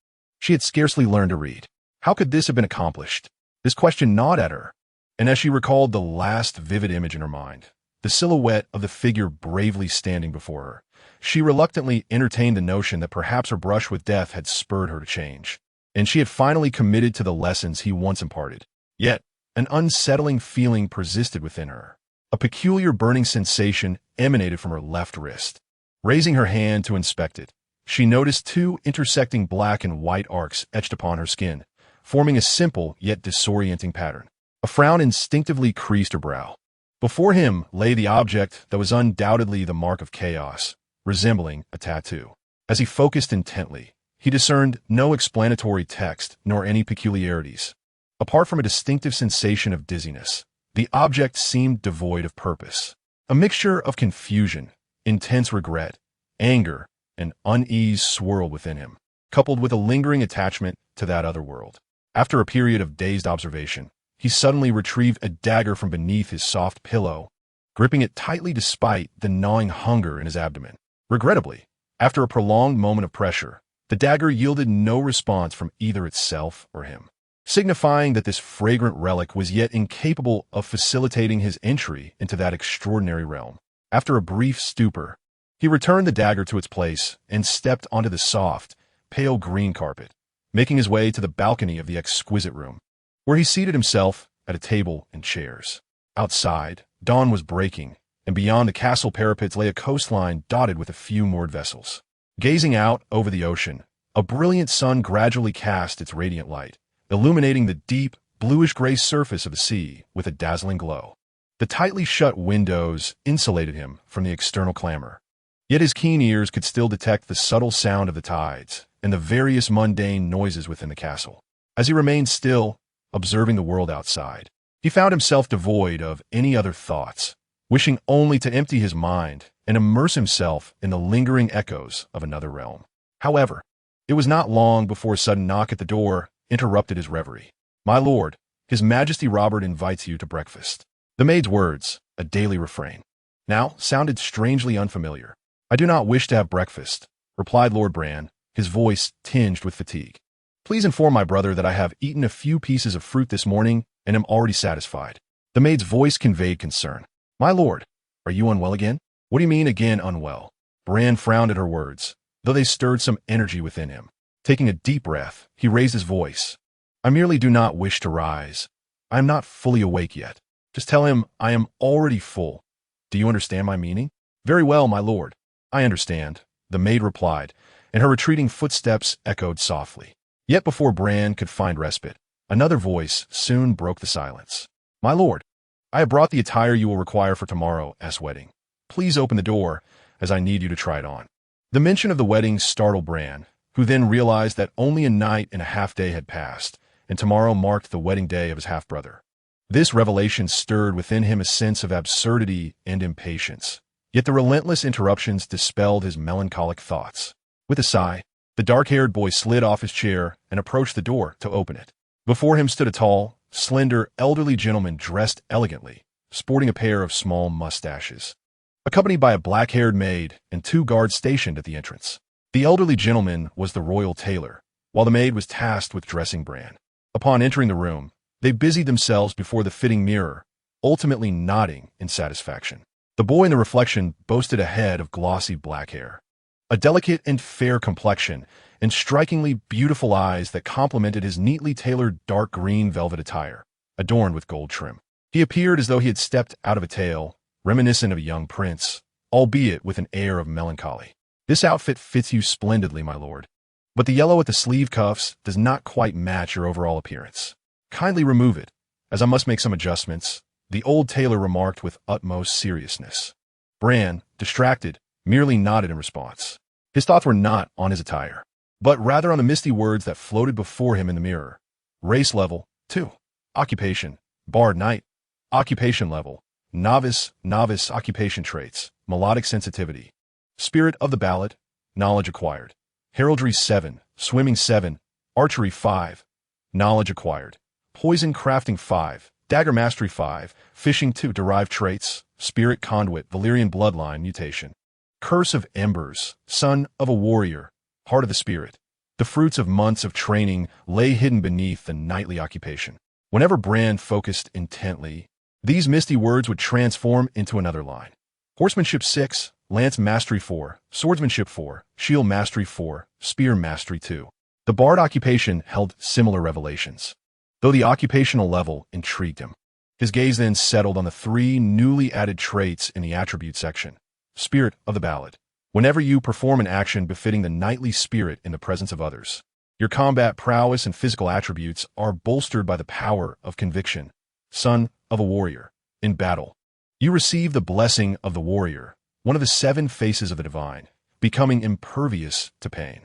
She had scarcely learned to read. How could this have been accomplished? This question gnawed at her, and as she recalled the last vivid image in her mind, the silhouette of the figure bravely standing before her, she reluctantly entertained the notion that perhaps her brush with death had spurred her to change, and she had finally committed to the lessons he once imparted. Yet, an unsettling feeling persisted within her. A peculiar burning sensation emanated from her left wrist. Raising her hand to inspect it, she noticed two intersecting black and white arcs etched upon her skin, forming a simple yet disorienting pattern. A frown instinctively creased her brow. Before him lay the object that was undoubtedly the mark of chaos, resembling a tattoo. As he focused intently, he discerned no explanatory text nor any peculiarities. Apart from a distinctive sensation of dizziness, the object seemed devoid of purpose. A mixture of confusion, intense regret, anger, and unease swirled within him, coupled with a lingering attachment to that other world. After a period of dazed observation, he suddenly retrieved a dagger from beneath his soft pillow, gripping it tightly despite the gnawing hunger in his abdomen. Regrettably, after a prolonged moment of pressure, the dagger yielded no response from either itself or him, signifying that this fragrant relic was yet incapable of facilitating his entry into that extraordinary realm. After a brief stupor, he returned the dagger to its place and stepped onto the soft, pale green carpet, making his way to the balcony of the exquisite room, where he seated himself at a table and chairs. Outside, dawn was breaking, and beyond the castle parapets lay a coastline dotted with a few moored vessels. Gazing out over the ocean, a brilliant sun gradually cast its radiant light, illuminating the deep, bluish-gray surface of the sea with a dazzling glow. The tightly shut windows insulated him from the external clamor. Yet his keen ears could still detect the subtle sound of the tides and the various mundane noises within the castle. As he remained still, observing the world outside, he found himself devoid of any other thoughts, wishing only to empty his mind and immerse himself in the lingering echoes of another realm. However, it was not long before a sudden knock at the door interrupted his reverie. "My lord, His Majesty Robert invites you to breakfast." The maid's words, a daily refrain, now sounded strangely unfamiliar. "I do not wish to have breakfast," replied Lord Bran, his voice tinged with fatigue. "Please inform my brother that I have eaten a few pieces of fruit this morning and am already satisfied." The maid's voice conveyed concern. "My lord, are you unwell again?" "What do you mean again unwell?" Bran frowned at her words, though they stirred some energy within him. Taking a deep breath, he raised his voice. "I merely do not wish to rise. I am not fully awake yet. Just tell him I am already full. Do you understand my meaning?" "Very well, my lord. I understand," the maid replied, and her retreating footsteps echoed softly. Yet before Bran could find respite, another voice soon broke the silence. "My lord, I have brought the attire you will require for tomorrow's wedding. Please open the door, as I need you to try it on." The mention of the wedding startled Bran, who then realized that only a night and a half day had passed, and tomorrow marked the wedding day of his half-brother. This revelation stirred within him a sense of absurdity and impatience. Yet the relentless interruptions dispelled his melancholic thoughts. With a sigh, the dark-haired boy slid off his chair and approached the door to open it. Before him stood a tall, slender, elderly gentleman dressed elegantly, sporting a pair of small mustaches, accompanied by a black-haired maid and 2 guards stationed at the entrance. The elderly gentleman was the royal tailor, while the maid was tasked with dressing Bran. Upon entering the room, they busied themselves before the fitting mirror, ultimately nodding in satisfaction. The boy in the reflection boasted a head of glossy black hair, a delicate and fair complexion, and strikingly beautiful eyes that complemented his neatly tailored dark green velvet attire, adorned with gold trim. He appeared as though he had stepped out of a tale, reminiscent of a young prince, albeit with an air of melancholy. "This outfit fits you splendidly, my lord, but the yellow at the sleeve cuffs does not quite match your overall appearance. Kindly remove it, as I must make some adjustments," the old tailor remarked with utmost seriousness. Bran, distracted, merely nodded in response. His thoughts were not on his attire, but rather on the misty words that floated before him in the mirror. Race level, 2. Occupation, Bard Knight. Occupation level, Novice, occupation traits, melodic sensitivity. Spirit of the ballad, knowledge acquired. Heraldry 7, swimming 7, archery 5, knowledge acquired. Poison crafting 5, dagger mastery 5, fishing 2, derived traits, spirit conduit, Valyrian bloodline mutation. Curse of embers, son of a warrior, heart of the spirit. The fruits of months of training lay hidden beneath the knightly occupation. Whenever Bran focused intently, these misty words would transform into another line. Horsemanship 6, lance mastery 4, swordsmanship 4, shield mastery 4, spear mastery 2. The bard occupation held similar revelations, though the occupational level intrigued him. His gaze then settled on the 3 newly added traits in the attribute section. Spirit of the ballad. Whenever you perform an action befitting the knightly spirit in the presence of others, your combat prowess and physical attributes are bolstered by the power of conviction. Son of a warrior. In battle, you receive the blessing of the warrior, one of the 7 faces of the divine, becoming impervious to pain.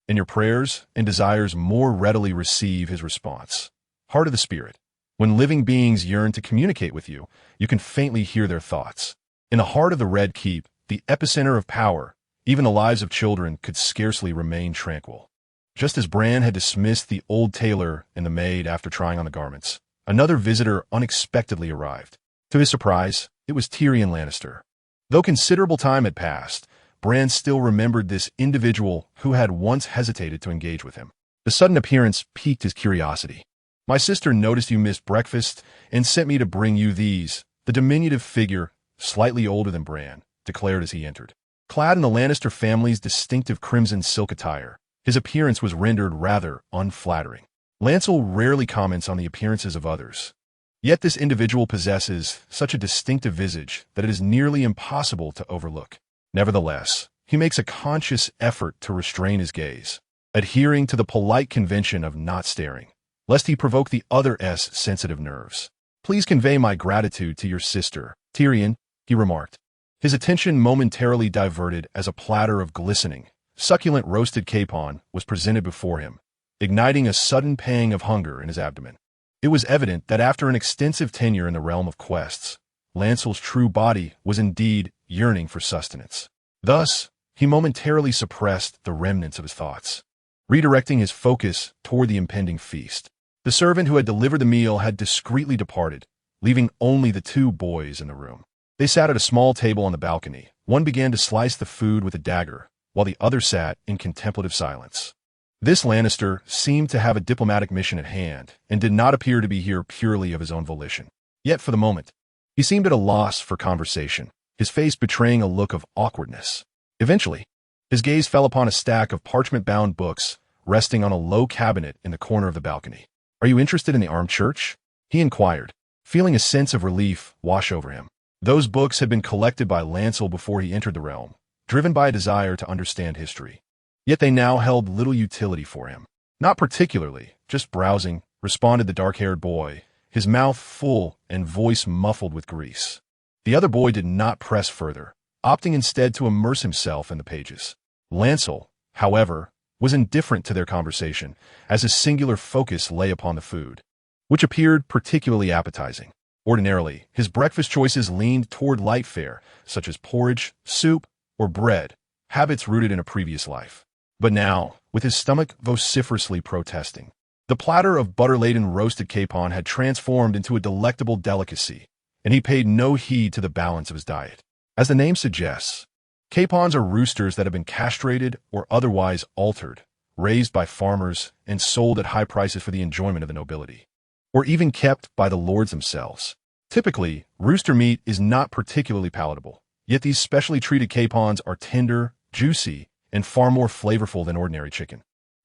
And your prayers and desires more readily receive his response. Heart of the spirit. When living beings yearn to communicate with you, you can faintly hear their thoughts. In the heart of the Red Keep, the epicenter of power, even the lives of children could scarcely remain tranquil. Just as Bran had dismissed the old tailor and the maid after trying on the garments, another visitor unexpectedly arrived. To his surprise, it was Tyrion Lannister. Though considerable time had passed, Bran still remembered this individual who had once hesitated to engage with him. The sudden appearance piqued his curiosity. "My sister noticed you missed breakfast and sent me to bring you these," the diminutive figure, slightly older than Bran, declared as he entered. Clad in the Lannister family's distinctive crimson silk attire, his appearance was rendered rather unflattering. Lancel rarely comments on the appearances of others. Yet this individual possesses such a distinctive visage that it is nearly impossible to overlook. Nevertheless, he makes a conscious effort to restrain his gaze, adhering to the polite convention of not staring, lest he provoke the other's sensitive nerves. Please convey my gratitude to your sister, Tyrion, he remarked. His attention momentarily diverted as a platter of glistening, succulent roasted capon was presented before him, igniting a sudden pang of hunger in his abdomen. It was evident that after an extensive tenure in the realm of quests, Lancel's true body was indeed yearning for sustenance. Thus, he momentarily suppressed the remnants of his thoughts, redirecting his focus toward the impending feast. The servant who had delivered the meal had discreetly departed, leaving only the two boys in the room. They sat at a small table on the balcony. One began to slice the food with a dagger, while the other sat in contemplative silence. This Lannister seemed to have a diplomatic mission at hand, and did not appear to be here purely of his own volition. Yet for the moment, he seemed at a loss for conversation, his face betraying a look of awkwardness. Eventually, his gaze fell upon a stack of parchment-bound books resting on a low cabinet in the corner of the balcony. "Are you interested in the armed church?" he inquired, feeling a sense of relief wash over him. Those books had been collected by Lancel before he entered the realm, driven by a desire to understand history. Yet they now held little utility for him. "Not particularly, just browsing," responded the dark-haired boy, his mouth full and voice muffled with grease. The other boy did not press further, opting instead to immerse himself in the pages. Lancel, however, was indifferent to their conversation, as his singular focus lay upon the food, which appeared particularly appetizing. Ordinarily, his breakfast choices leaned toward light fare, such as porridge, soup, or bread, habits rooted in a previous life. But now, with his stomach vociferously protesting, the platter of butter-laden roasted capon had transformed into a delectable delicacy, and he paid no heed to the balance of his diet. As the name suggests, capons are roosters that have been castrated or otherwise altered, raised by farmers and sold at high prices for the enjoyment of the nobility, or even kept by the lords themselves. Typically, rooster meat is not particularly palatable, yet these specially treated capons are tender, juicy, and far more flavorful than ordinary chicken.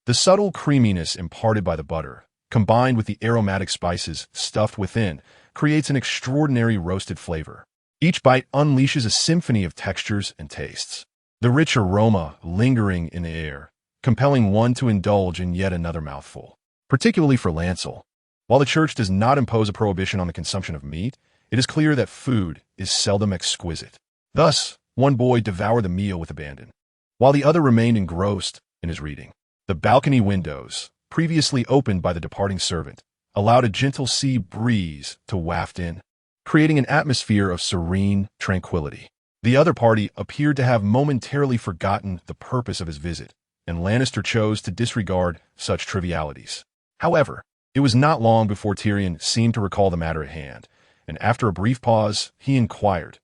The subtle creaminess imparted by the butter, combined with the aromatic spices stuffed within, creates an extraordinary roasted flavor. Each bite unleashes a symphony of textures and tastes, the rich aroma lingering in the air, compelling one to indulge in yet another mouthful. Particularly for Lancel, while the church does not impose a prohibition on the consumption of meat, it is clear that food is seldom exquisite. Thus, one boy devoured the meal with abandon, while the other remained engrossed in his reading. The balcony windows, previously opened by the departing servant, allowed a gentle sea breeze to waft in, creating an atmosphere of serene tranquility. The other party appeared to have momentarily forgotten the purpose of his visit, and Lannister chose to disregard such trivialities. However, it was not long before Tyrion seemed to recall the matter at hand, and after a brief pause, he inquired,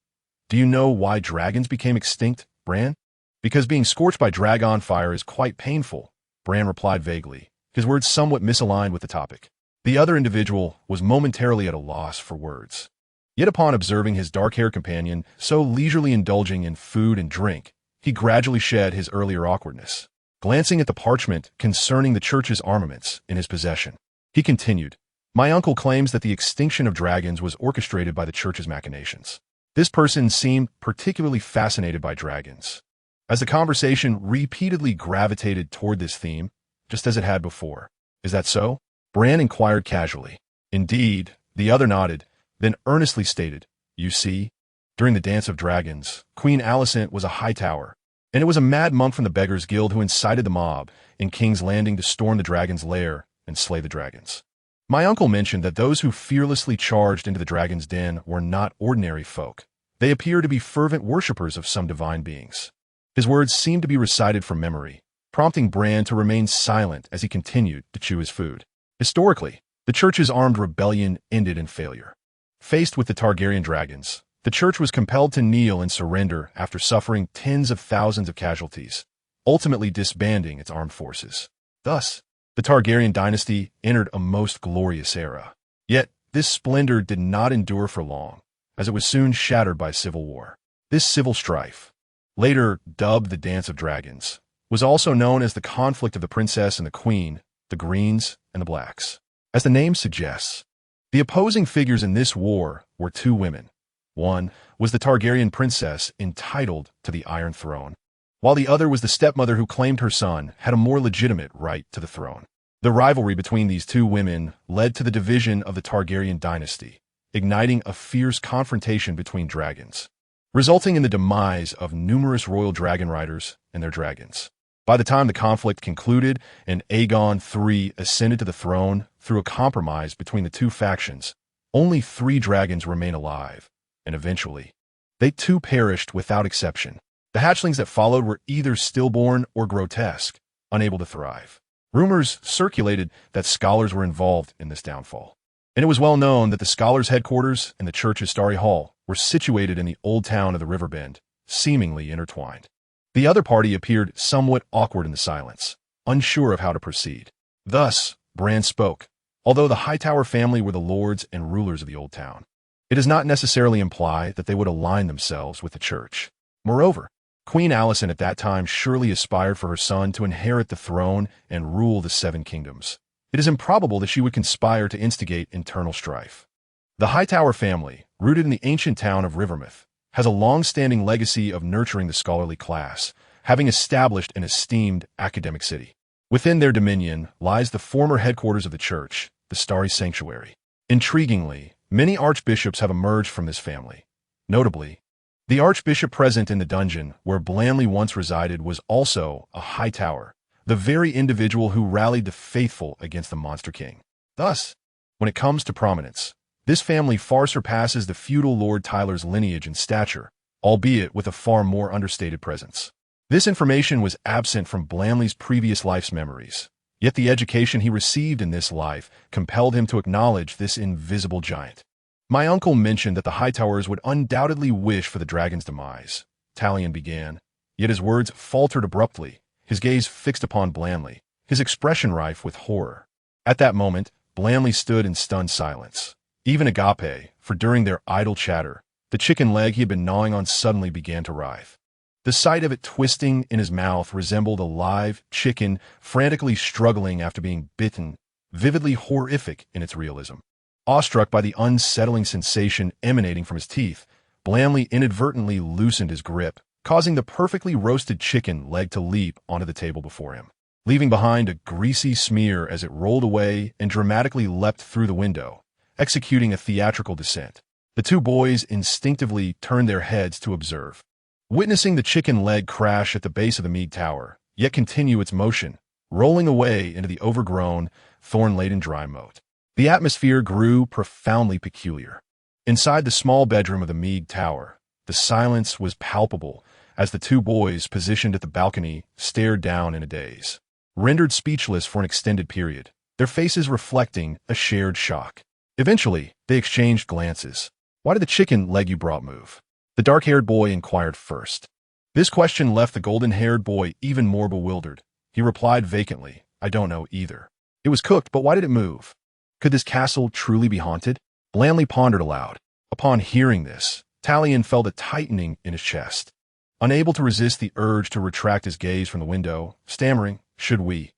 "Do you know why dragons became extinct, Bran?" "Because being scorched by dragon fire is quite painful," Bran replied vaguely, his words somewhat misaligned with the topic. The other individual was momentarily at a loss for words. Yet upon observing his dark-haired companion so leisurely indulging in food and drink, he gradually shed his earlier awkwardness. Glancing at the parchment concerning the church's armaments in his possession, he continued, "My uncle claims that the extinction of dragons was orchestrated by the church's machinations. This person seemed particularly fascinated by dragons." As the conversation repeatedly gravitated toward this theme, just as it had before. "Is that so?" Bran inquired casually. "Indeed," the other nodded, then earnestly stated, "You see, during the Dance of Dragons, Queen Alicent was a Hightower, and it was a mad monk from the Beggars Guild who incited the mob in King's Landing to storm the dragon's lair and slay the dragons. My uncle mentioned that those who fearlessly charged into the dragon's den were not ordinary folk. They appear to be fervent worshippers of some divine beings." His words seemed to be recited from memory, prompting Bran to remain silent as he continued to chew his food. Historically, the church's armed rebellion ended in failure. Faced with the Targaryen dragons, the church was compelled to kneel and surrender after suffering tens of thousands of casualties, ultimately disbanding its armed forces. Thus, the Targaryen dynasty entered a most glorious era. Yet, this splendor did not endure for long, as it was soon shattered by civil war. This civil strife, later dubbed the Dance of Dragons, was also known as the conflict of the princess and the queen, the Greens and the Blacks. As the name suggests, the opposing figures in this war were two women. One was the Targaryen princess entitled to the Iron Throne, while the other was the stepmother who claimed her son had a more legitimate right to the throne. The rivalry between these two women led to the division of the Targaryen dynasty, igniting a fierce confrontation between dragons, resulting in the demise of numerous royal dragon riders and their dragons. By the time the conflict concluded and Aegon III ascended to the throne through a compromise between the two factions, only 3 dragons remain alive, and eventually, they too perished without exception. The hatchlings that followed were either stillborn or grotesque, unable to thrive. Rumors circulated that scholars were involved in this downfall, and it was well known that the scholars' headquarters and the church's starry hall were situated in the old town of the Riverbend, seemingly intertwined. The other party appeared somewhat awkward in the silence, unsure of how to proceed. Thus, Bran spoke. Although the Hightower family were the lords and rulers of the old town, it does not necessarily imply that they would align themselves with the church. Moreover, Queen Alicent at that time surely aspired for her son to inherit the throne and rule the 7 kingdoms. It is improbable that she would conspire to instigate internal strife. The Hightower family, rooted in the ancient town of Rivermouth, has a long-standing legacy of nurturing the scholarly class, having established an esteemed academic city. Within their dominion lies the former headquarters of the church, the Starry Sanctuary. Intriguingly, many archbishops have emerged from this family. Notably, the archbishop present in the dungeon where Blanley once resided was also a Hightower, the very individual who rallied the faithful against the Monster King. Thus, when it comes to prominence, this family far surpasses the feudal Lord Tyler's lineage in stature, albeit with a far more understated presence. This information was absent from Blanley's previous life's memories, yet the education he received in this life compelled him to acknowledge this invisible giant. My uncle mentioned that the Hightowers would undoubtedly wish for the dragon's demise, Talion began, yet his words faltered abruptly, his gaze fixed upon Blanley, his expression rife with horror. At that moment, Blanley stood in stunned silence. Even Agape, for during their idle chatter, the chicken leg he had been gnawing on suddenly began to writhe. The sight of it twisting in his mouth resembled a live chicken frantically struggling after being bitten, vividly horrific in its realism. Awestruck by the unsettling sensation emanating from his teeth, Blanley inadvertently loosened his grip, causing the perfectly roasted chicken leg to leap onto the table before him, leaving behind a greasy smear as it rolled away and dramatically leapt through the window, executing a theatrical descent. The 2 boys instinctively turned their heads to observe, witnessing the chicken leg crash at the base of the Mead Tower, yet continue its motion, rolling away into the overgrown, thorn-laden dry moat. The atmosphere grew profoundly peculiar. Inside the small bedroom of the Mead Tower, the silence was palpable as the 2 boys positioned at the balcony stared down in a daze, rendered speechless for an extended period, their faces reflecting a shared shock. Eventually, they exchanged glances. "Why did the chicken leg you brought move?" the dark-haired boy inquired first. This question left the golden-haired boy even more bewildered. He replied vacantly, "I don't know either. It was cooked, but why did it move? Could this castle truly be haunted?" Blanley pondered aloud. Upon hearing this, Talion felt a tightening in his chest. Unable to resist the urge to retract his gaze from the window, stammering, Should we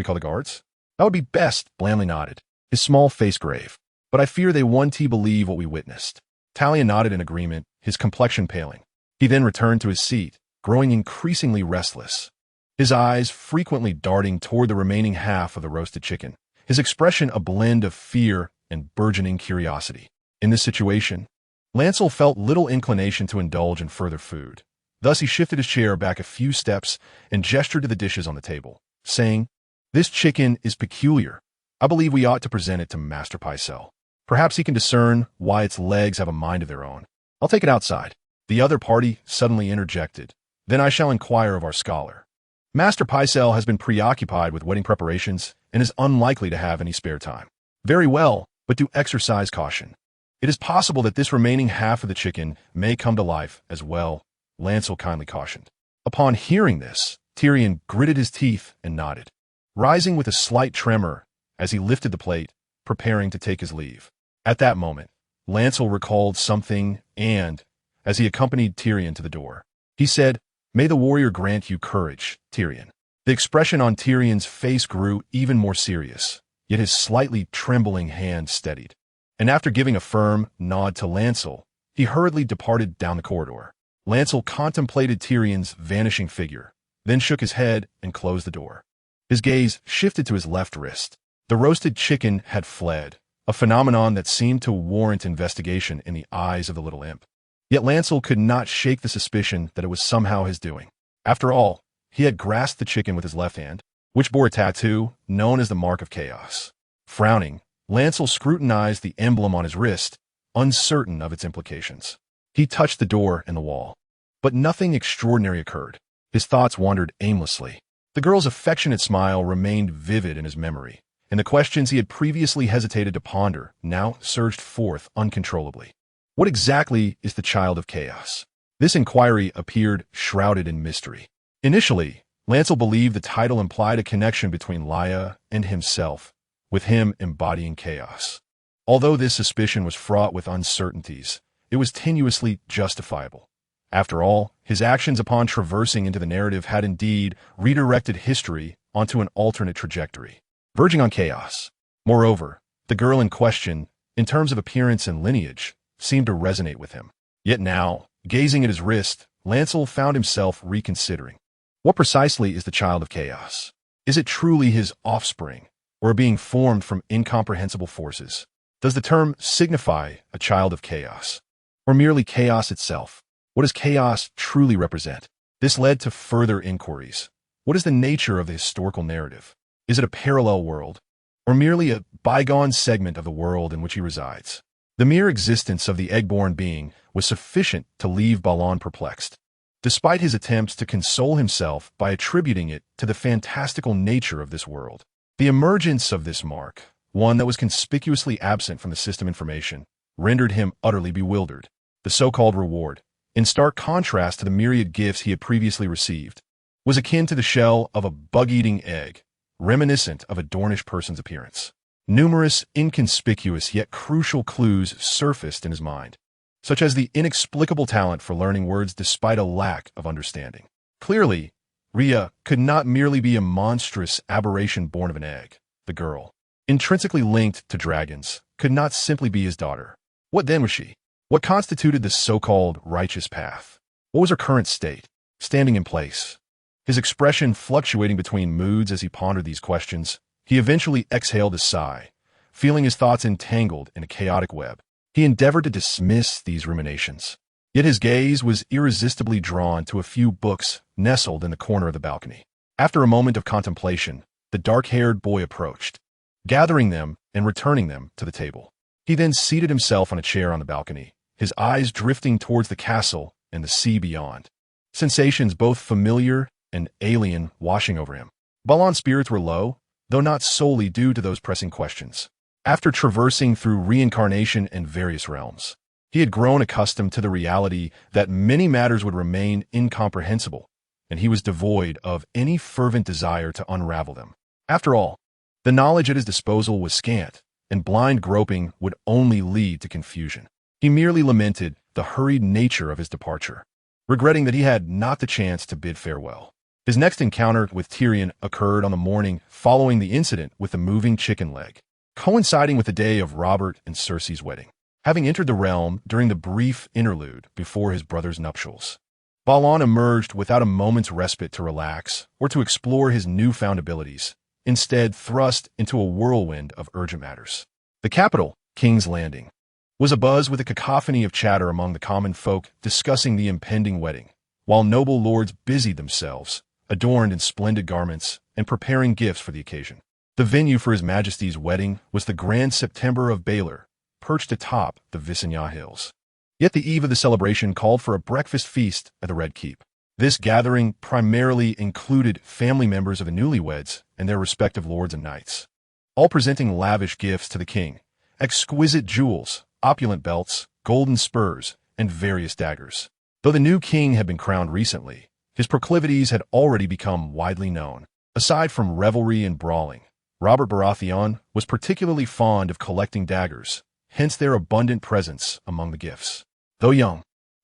call the guards?" "That would be best," Blanley nodded, his small face grave. "But I fear they won't believe what we witnessed." Talion nodded in agreement, his complexion paling. He then returned to his seat, growing increasingly restless, his eyes frequently darting toward the remaining half of the roasted chicken, his expression a blend of fear and burgeoning curiosity. In this situation, Lancel felt little inclination to indulge in further food. Thus he shifted his chair back a few steps and gestured to the dishes on the table, saying, "This chicken is peculiar. I believe we ought to present it to Master Pycelle. Perhaps he can discern why its legs have a mind of their own. I'll take it outside." The other party suddenly interjected, "Then I shall inquire of our scholar. Master Pycelle has been preoccupied with wedding preparations and is unlikely to have any spare time." "Very well, but do exercise caution. It is possible that this remaining half of the chicken may come to life as well," Lancel kindly cautioned. Upon hearing this, Tyrion gritted his teeth and nodded, rising with a slight tremor as he lifted the plate, preparing to take his leave. At that moment, Lancel recalled something and, as he accompanied Tyrion to the door, he said, "May the warrior grant you courage, Tyrion." The expression on Tyrion's face grew even more serious, yet his slightly trembling hand steadied. And after giving a firm nod to Lancel, he hurriedly departed down the corridor. Lancel contemplated Tyrion's vanishing figure, then shook his head and closed the door. His gaze shifted to his left wrist. The roasted chicken had fled, a phenomenon that seemed to warrant investigation in the eyes of the little imp. Yet Lancel could not shake the suspicion that it was somehow his doing. After all, he had grasped the chicken with his left hand, which bore a tattoo known as the Mark of Chaos. Frowning, Lancel scrutinized the emblem on his wrist, uncertain of its implications. He touched the door and the wall. But nothing extraordinary occurred. His thoughts wandered aimlessly. The girl's affectionate smile remained vivid in his memory, and the questions he had previously hesitated to ponder now surged forth uncontrollably. What exactly is the Child of Chaos? This inquiry appeared shrouded in mystery. Initially, Lancel believed the title implied a connection between Lya and himself, with him embodying chaos. Although this suspicion was fraught with uncertainties, it was tenuously justifiable. After all, his actions upon traversing into the narrative had indeed redirected history onto an alternate trajectory, verging on chaos. Moreover, the girl in question, in terms of appearance and lineage, seemed to resonate with him. Yet now, gazing at his wrist, Lancel found himself reconsidering. What precisely is the Child of Chaos? Is it truly his offspring, or a being formed from incomprehensible forces? Does the term signify a child of chaos, or merely chaos itself? What does chaos truly represent? This led to further inquiries. What is the nature of the historical narrative? Is it a parallel world, or merely a bygone segment of the world in which he resides? The mere existence of the egg-born being was sufficient to leave Balon perplexed. Despite his attempts to console himself by attributing it to the fantastical nature of this world, the emergence of this mark, one that was conspicuously absent from the system information, rendered him utterly bewildered. The so-called reward, in stark contrast to the myriad gifts he had previously received, was akin to the shell of a bug-eating egg, reminiscent of a Dornish person's appearance. Numerous, inconspicuous yet crucial clues surfaced in his mind, such as the inexplicable talent for learning words despite a lack of understanding. Clearly, Rhea could not merely be a monstrous aberration born of an egg. The girl, intrinsically linked to dragons, could not simply be his daughter. What then was she? What constituted the so-called righteous path? What was her current state, standing in place? His expression fluctuating between moods as he pondered these questions, he eventually exhaled a sigh, feeling his thoughts entangled in a chaotic web. He endeavored to dismiss these ruminations, yet his gaze was irresistibly drawn to a few books nestled in the corner of the balcony. After a moment of contemplation, the dark-haired boy approached, gathering them and returning them to the table. He then seated himself on a chair on the balcony, his eyes drifting towards the castle and the sea beyond, sensations both familiar and alien washing over him. Balon's spirits were low, though not solely due to those pressing questions. After traversing through reincarnation and various realms, he had grown accustomed to the reality that many matters would remain incomprehensible, and he was devoid of any fervent desire to unravel them. After all, the knowledge at his disposal was scant, and blind groping would only lead to confusion. He merely lamented the hurried nature of his departure, regretting that he had not the chance to bid farewell. His next encounter with Tyrion occurred on the morning following the incident with the moving chicken leg, coinciding with the day of Robert and Cersei's wedding. Having entered the realm during the brief interlude before his brother's nuptials, Balon emerged without a moment's respite to relax or to explore his newfound abilities, instead thrust into a whirlwind of urgent matters. The capital, King's Landing, was abuzz with a cacophony of chatter among the common folk discussing the impending wedding, while noble lords busied themselves, adorned in splendid garments, and preparing gifts for the occasion. The venue for His Majesty's wedding was the Grand September of Baelor, perched atop the Visenya Hills. Yet the eve of the celebration called for a breakfast feast at the Red Keep. This gathering primarily included family members of the newlyweds and their respective lords and knights, all presenting lavish gifts to the king, exquisite jewels, opulent belts, golden spurs, and various daggers. Though the new king had been crowned recently, his proclivities had already become widely known. Aside from revelry and brawling, Robert Baratheon was particularly fond of collecting daggers, hence their abundant presence among the gifts. Though young,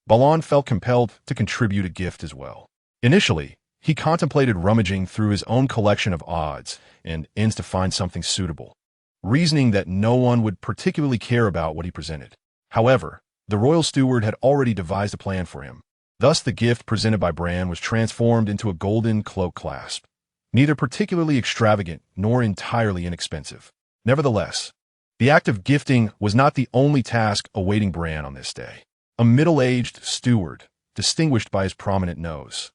Balon felt compelled to contribute a gift as well. Initially, he contemplated rummaging through his own collection of odds and ends to find something suitable, reasoning that no one would particularly care about what he presented. However, the royal steward had already devised a plan for him. Thus, the gift presented by Bran was transformed into a golden cloak clasp, neither particularly extravagant nor entirely inexpensive. Nevertheless, The act of gifting was not the only task awaiting Bran on this day. A middle-aged steward, distinguished by his prominent nose,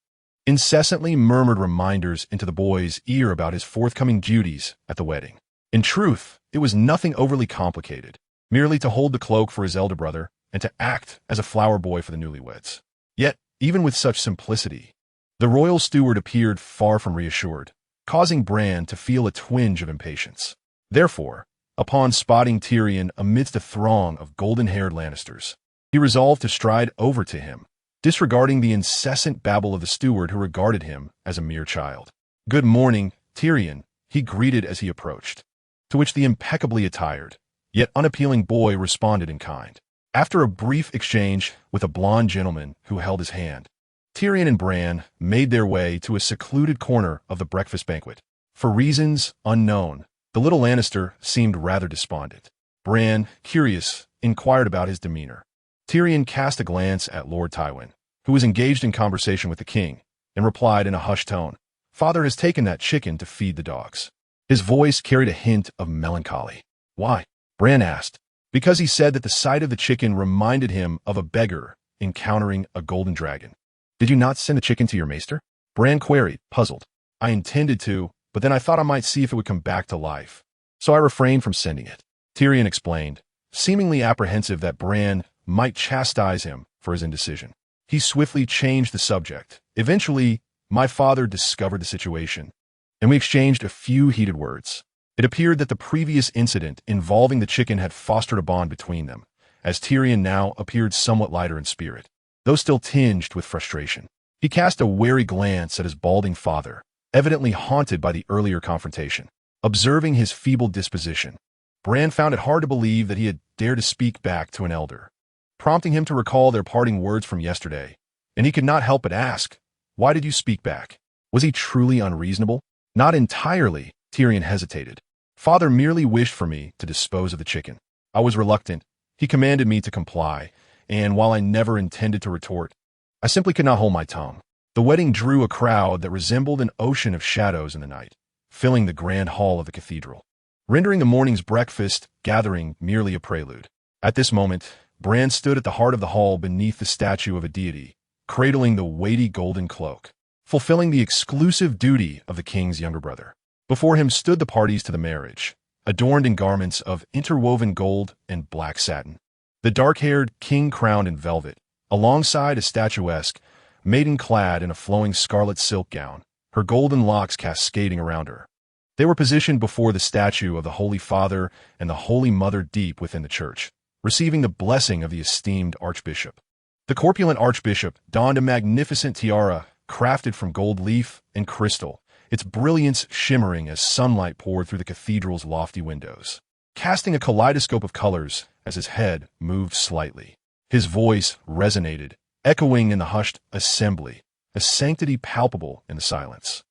incessantly murmured reminders into the boy's ear about his forthcoming duties at the wedding. In truth, it was nothing overly complicated, merely to hold the cloak for his elder brother and to act as a flower boy for the newlyweds. Yet, even with such simplicity, the royal steward appeared far from reassured, causing Bran to feel a twinge of impatience. Therefore, upon spotting Tyrion amidst a throng of golden-haired Lannisters, he resolved to stride over to him, disregarding the incessant babble of the steward who regarded him as a mere child. "Good morning, Tyrion," he greeted as he approached, to which the impeccably attired, yet unappealing boy responded in kind. After a brief exchange with a blond gentleman who held his hand, Tyrion and Bran made their way to a secluded corner of the breakfast banquet. For reasons unknown, the little Lannister seemed rather despondent. Bran, curious, inquired about his demeanor. Tyrion cast a glance at Lord Tywin, who was engaged in conversation with the king, and replied in a hushed tone, "Father has taken that chicken to feed the dogs." His voice carried a hint of melancholy. "Why?" Bran asked. "Because he said that the sight of the chicken reminded him of a beggar encountering a golden dragon." "Did you not send the chicken to your maester?" Bran queried, puzzled. "I intended to, but then I thought I might see if it would come back to life, so I refrained from sending it," Tyrion explained, seemingly apprehensive that Bran might chastise him for his indecision. He swiftly changed the subject. "Eventually, my father discovered the situation, and we exchanged a few heated words. It appeared that the previous incident involving the chicken had fostered a bond between them, as Tyrion now appeared somewhat lighter in spirit, though still tinged with frustration. He cast a wary glance at his balding father, evidently haunted by the earlier confrontation. Observing his feeble disposition, Bran found it hard to believe that he had dared to speak back to an elder, prompting him to recall their parting words from yesterday, and he could not help but ask, "Why did you speak back?" Was he truly unreasonable? "Not entirely," Tyrion hesitated. "Father merely wished for me to dispose of the chicken. I was reluctant. He commanded me to comply, and while I never intended to retort, I simply could not hold my tongue." The wedding drew a crowd that resembled an ocean of shadows in the night, filling the grand hall of the cathedral, rendering the morning's breakfast gathering merely a prelude. At this moment, Bran stood at the heart of the hall beneath the statue of a deity, cradling the weighty golden cloak, fulfilling the exclusive duty of the king's younger brother. Before him stood the parties to the marriage, adorned in garments of interwoven gold and black satin. The dark-haired king crowned in velvet, alongside a statuesque maiden clad in a flowing scarlet silk gown, her golden locks cascading around her. They were positioned before the statue of the Holy Father and the Holy Mother deep within the church, receiving the blessing of the esteemed archbishop. The corpulent archbishop donned a magnificent tiara crafted from gold leaf and crystal, its brilliance shimmering as sunlight poured through the cathedral's lofty windows, casting a kaleidoscope of colors as his head moved slightly. His voice resonated, echoing in the hushed assembly, a sanctity palpable in the silence.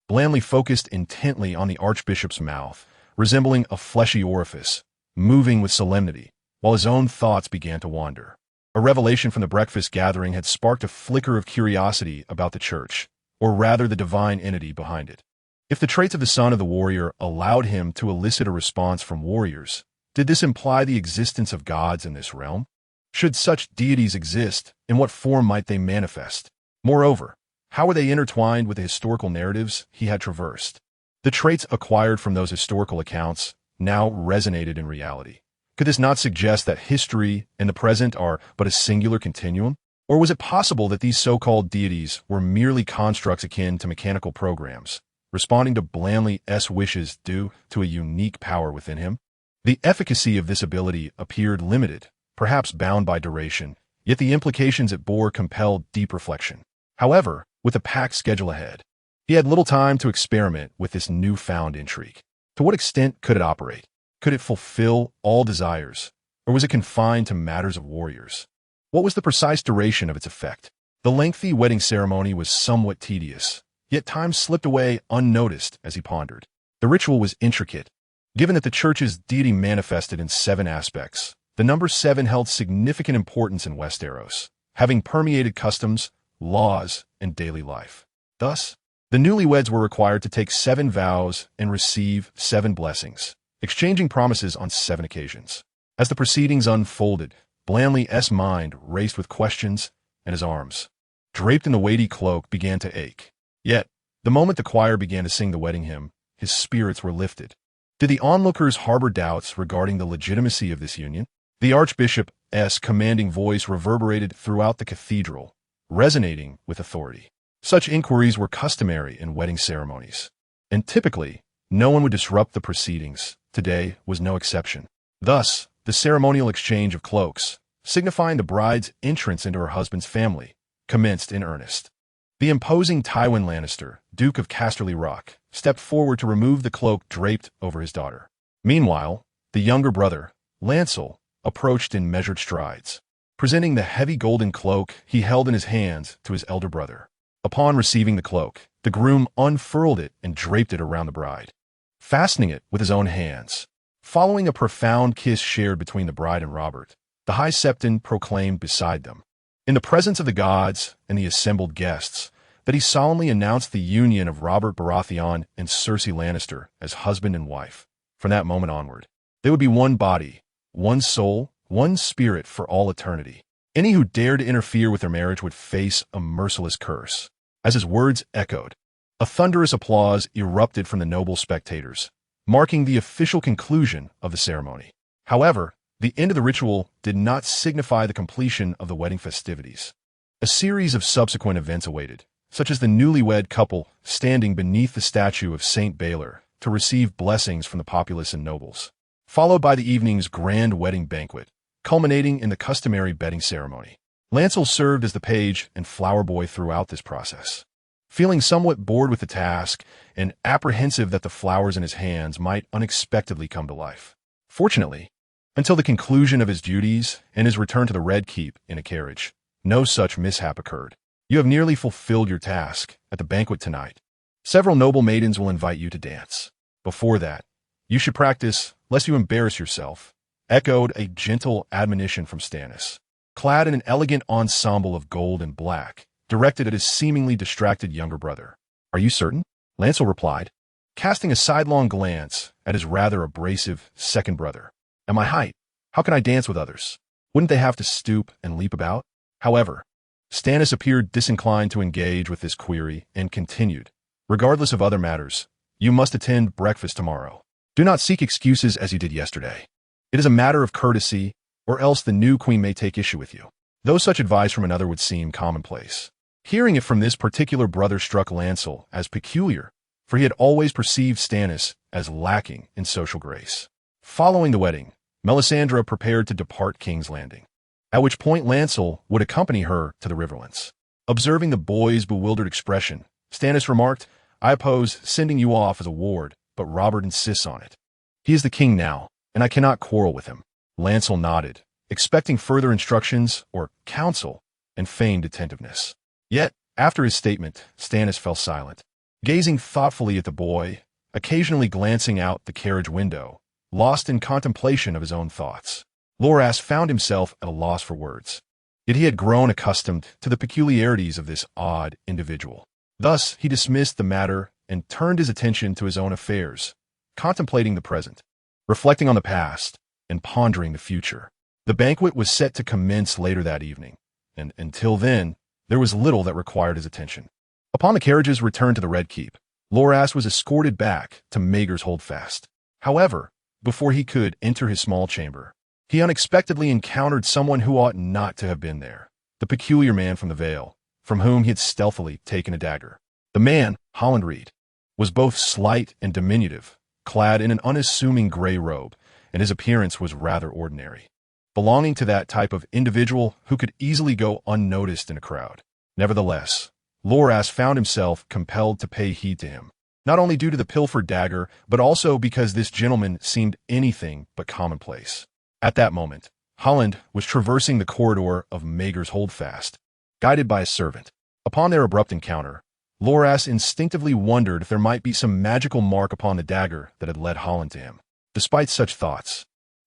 Blandly focused intently on the archbishop's mouth, resembling a fleshy orifice, moving with solemnity, while his own thoughts began to wander. A revelation from the breakfast gathering had sparked a flicker of curiosity about the church, or rather the divine entity behind it. If the traits of the son of the warrior allowed him to elicit a response from warriors, did this imply the existence of gods in this realm? Should such deities exist, in what form might they manifest? Moreover, how were they intertwined with the historical narratives he had traversed? The traits acquired from those historical accounts now resonated in reality. Could this not suggest that history and the present are but a singular continuum? Or was it possible that these so-called deities were merely constructs akin to mechanical programs, responding to Blandly's wishes due to a unique power within him? The efficacy of this ability appeared limited, perhaps bound by duration, yet the implications it bore compelled deep reflection. However, with a packed schedule ahead, he had little time to experiment with this newfound intrigue. To what extent could it operate? Could it fulfill all desires, or was it confined to matters of warriors? What was the precise duration of its effect? The lengthy wedding ceremony was somewhat tedious, yet time slipped away unnoticed as he pondered. The ritual was intricate. Given that the church's deity manifested in 7 aspects, the number 7 held significant importance in Westeros, having permeated customs, laws, and daily life. Thus, the newlyweds were required to take 7 vows and receive 7 blessings, exchanging promises on 7 occasions. As the proceedings unfolded, Blanley's mind raced with questions, and his arms, draped in the weighty cloak, began to ache. Yet, the moment the choir began to sing the wedding hymn, his spirits were lifted. Did the onlookers harbor doubts regarding the legitimacy of this union? The Archbishop's commanding voice reverberated throughout the cathedral, resonating with authority. Such inquiries were customary in wedding ceremonies, and typically, no one would disrupt the proceedings. Today was no exception. Thus, the ceremonial exchange of cloaks, signifying the bride's entrance into her husband's family, commenced in earnest. The imposing Tywin Lannister, Duke of Casterly Rock, stepped forward to remove the cloak draped over his daughter. Meanwhile, the younger brother, Lancel, approached in measured strides, presenting the heavy golden cloak he held in his hands to his elder brother. Upon receiving the cloak, the groom unfurled it and draped it around the bride, fastening it with his own hands. Following a profound kiss shared between the bride and Robert, the High Septon proclaimed beside them, in the presence of the gods and the assembled guests, that he solemnly announced the union of Robert Baratheon and Cersei Lannister as husband and wife. From that moment onward, they would be one body, one soul, one spirit for all eternity. Any who dared to interfere with their marriage would face a merciless curse. As his words echoed, a thunderous applause erupted from the noble spectators, marking the official conclusion of the ceremony. However, the end of the ritual did not signify the completion of the wedding festivities. A series of subsequent events awaited, such as the newlywed couple standing beneath the statue of Saint Baylor to receive blessings from the populace and nobles, followed by the evening's grand wedding banquet, culminating in the customary bedding ceremony. Lancel served as the page and flower boy throughout this process. Feeling somewhat bored with the task and apprehensive that the flowers in his hands might unexpectedly come to life. Fortunately, until the conclusion of his duties and his return to the Red Keep in a carriage, no such mishap occurred. You have nearly fulfilled your task at the banquet tonight. Several noble maidens will invite you to dance. Before that, you should practice, lest you embarrass yourself, echoed a gentle admonition from Stannis, clad in an elegant ensemble of gold and black, directed at his seemingly distracted younger brother. Are you certain? Lancel replied, casting a sidelong glance at his rather abrasive second brother. At my height, how can I dance with others? Wouldn't they have to stoop and leap about? However, Stannis appeared disinclined to engage with this query and continued, regardless of other matters, you must attend breakfast tomorrow. Do not seek excuses as you did yesterday. It is a matter of courtesy, or else the new queen may take issue with you. Though such advice from another would seem commonplace, hearing it from this particular brother struck Lancel as peculiar, for he had always perceived Stannis as lacking in social grace. Following the wedding, Melisandre prepared to depart King's Landing, at which point Lancel would accompany her to the Riverlands. Observing the boy's bewildered expression, Stannis remarked, I oppose sending you off as a ward, but Robert insists on it. He is the king now, and I cannot quarrel with him. Lancel nodded, expecting further instructions or counsel, and feigned attentiveness. Yet, after his statement, Stannis fell silent, gazing thoughtfully at the boy, occasionally glancing out the carriage window, lost in contemplation of his own thoughts. Loras found himself at a loss for words. Yet he had grown accustomed to the peculiarities of this odd individual. Thus, he dismissed the matter and turned his attention to his own affairs, contemplating the present, reflecting on the past, and pondering the future. The banquet was set to commence later that evening, and until then, there was little that required his attention. Upon the carriage's return to the Red Keep, Loras was escorted back to Maegor's Holdfast. However, before he could enter his small chamber, he unexpectedly encountered someone who ought not to have been there, the peculiar man from the Vale, from whom he had stealthily taken a dagger. The man, Holland Reed, was both slight and diminutive, clad in an unassuming gray robe, and his appearance was rather ordinary, belonging to that type of individual who could easily go unnoticed in a crowd. Nevertheless, Loras found himself compelled to pay heed to him, not only due to the pilfered dagger, but also because this gentleman seemed anything but commonplace. At that moment, Holland was traversing the corridor of Maegor's Holdfast, guided by a servant. Upon their abrupt encounter, Loras instinctively wondered if there might be some magical mark upon the dagger that had led Holland to him. Despite such thoughts,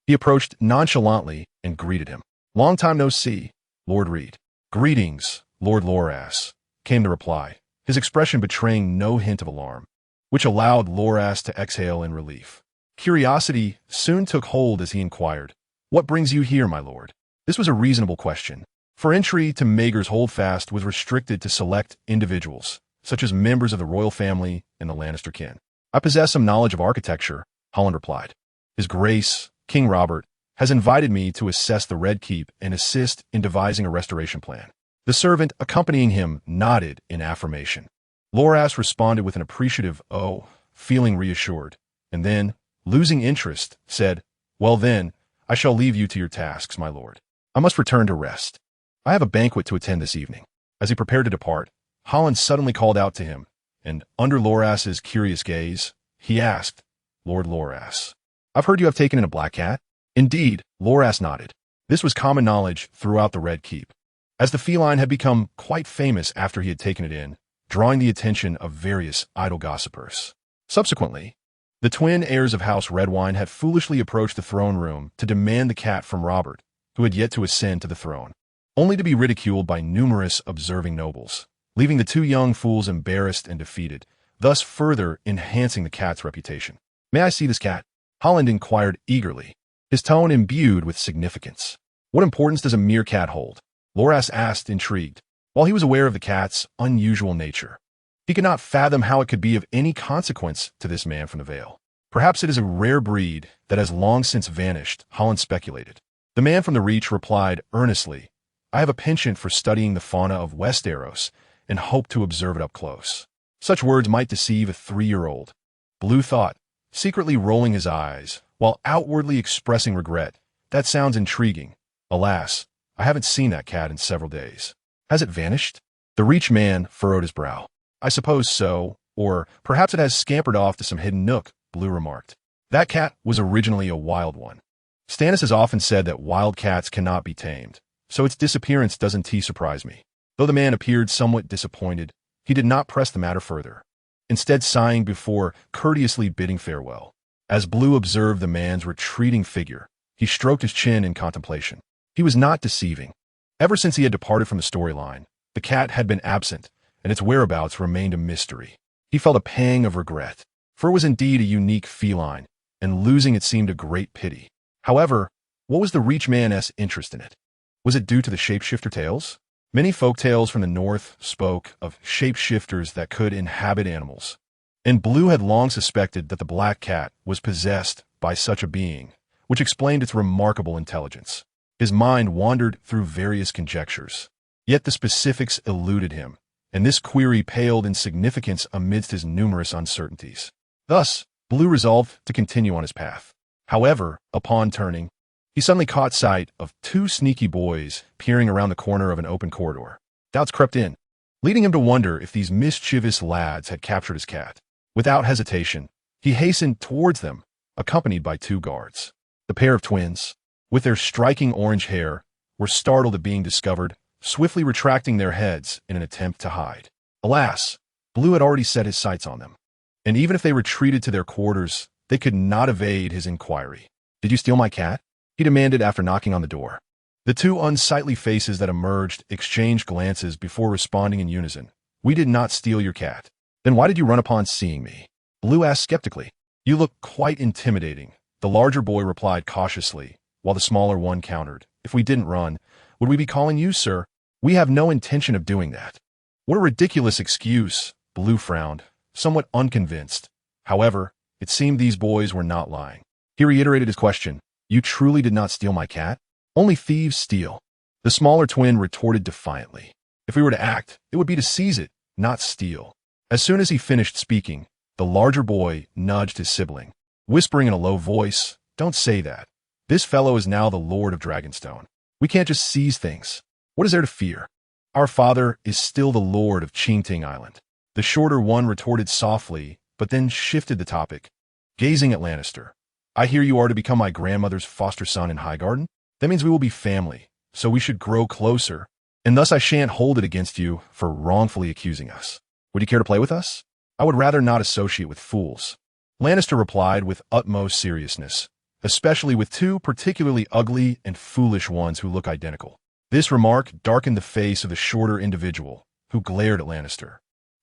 he approached nonchalantly and greeted him. Long time no see, Lord Reed. Greetings, Lord Loras, came the reply, his expression betraying no hint of alarm, which allowed Loras to exhale in relief. Curiosity soon took hold as he inquired, "What brings you here, my lord?" This was a reasonable question, for entry to Maegor's Holdfast was restricted to select individuals, such as members of the royal family and the Lannister kin. "I possess some knowledge of architecture," Holland replied. "His Grace, King Robert, has invited me to assess the Red Keep and assist in devising a restoration plan." The servant accompanying him nodded in affirmation. Loras responded with an appreciative "oh," feeling reassured, and then, losing interest, said, "Well then, I shall leave you to your tasks, my lord. I must return to rest. I have a banquet to attend this evening." As he prepared to depart, Holland suddenly called out to him, and under Loras's curious gaze, he asked, "Lord Loras, I've heard you have taken in a black cat?" Indeed, Loras nodded. This was common knowledge throughout the Red Keep, as the feline had become quite famous after he had taken it in, drawing the attention of various idle gossipers. Subsequently, the twin heirs of House Redwine had foolishly approached the throne room to demand the cat from Robert, who had yet to ascend to the throne, only to be ridiculed by numerous observing nobles, leaving the two young fools embarrassed and defeated, thus further enhancing the cat's reputation. "May I see this cat?" Holland inquired eagerly, his tone imbued with significance. "What importance does a mere cat hold?" Loras asked, intrigued. While he was aware of the cat's unusual nature, he could not fathom how it could be of any consequence to this man from the Vale. "Perhaps it is a rare breed that has long since vanished," Holland speculated. The man from the Reach replied earnestly, "I have a penchant for studying the fauna of Westeros and hope to observe it up close." Such words might deceive a 3-year-old, Blue thought, secretly rolling his eyes, while outwardly expressing regret. "That sounds intriguing. Alas, I haven't seen that cat in several days." "Has it vanished?" The Reach man furrowed his brow. "I suppose so, or perhaps it has scampered off to some hidden nook," Blue remarked. "That cat was originally a wild one. Stannis has often said that wild cats cannot be tamed, so its disappearance doesn't surprise me." Though the man appeared somewhat disappointed, he did not press the matter further, instead sighing before courteously bidding farewell. As Blue observed the man's retreating figure, he stroked his chin in contemplation. He was not deceiving. Ever since he had departed from the storyline, the cat had been absent, and its whereabouts remained a mystery. He felt a pang of regret, for it was indeed a unique feline, and losing it seemed a great pity. However, what was the Reach man's interest in it? Was it due to the shapeshifter tales? Many folk tales from the north spoke of shapeshifters that could inhabit animals, and Blue had long suspected that the black cat was possessed by such a being, which explained its remarkable intelligence. His mind wandered through various conjectures, yet the specifics eluded him, and this query paled in significance amidst his numerous uncertainties. Thus, Blue resolved to continue on his path. However, upon turning, he suddenly caught sight of 2 sneaky boys peering around the corner of an open corridor. Doubts crept in, leading him to wonder if these mischievous lads had captured his cat. Without hesitation, he hastened towards them, accompanied by 2 guards. The pair of twins, with their striking orange hair, were startled at being discovered, swiftly retracting their heads in an attempt to hide. Alas, Blue had already set his sights on them, and even if they retreated to their quarters, they could not evade his inquiry. "Did you steal my cat?" he demanded after knocking on the door. The 2 unsightly faces that emerged exchanged glances before responding in unison. "We did not steal your cat." "Then why did you run upon seeing me?" Blue asked skeptically. "You look quite intimidating," the larger boy replied cautiously, while the smaller one countered. "If we didn't run, would we be calling you, sir? We have no intention of doing that." "What a ridiculous excuse," Blue frowned, somewhat unconvinced. However, it seemed these boys were not lying. He reiterated his question. "You truly did not steal my cat?" "Only thieves steal," the smaller twin retorted defiantly. "If we were to act, it would be to seize it, not steal." As soon as he finished speaking, the larger boy nudged his sibling, whispering in a low voice, "Don't say that. This fellow is now the Lord of Dragonstone. We can't just seize things. What is there to fear? Our father is still the Lord of Chinting Island." The shorter one retorted softly, but then shifted the topic, gazing at Lannister. "I hear you are to become my grandmother's foster son in Highgarden? That means we will be family, so we should grow closer, and thus I shan't hold it against you for wrongfully accusing us. Would you care to play with us?" "I would rather not associate with fools," Lannister replied with utmost seriousness, especially with 2 particularly ugly and foolish ones who look identical. This remark darkened the face of the shorter individual, who glared at Lannister,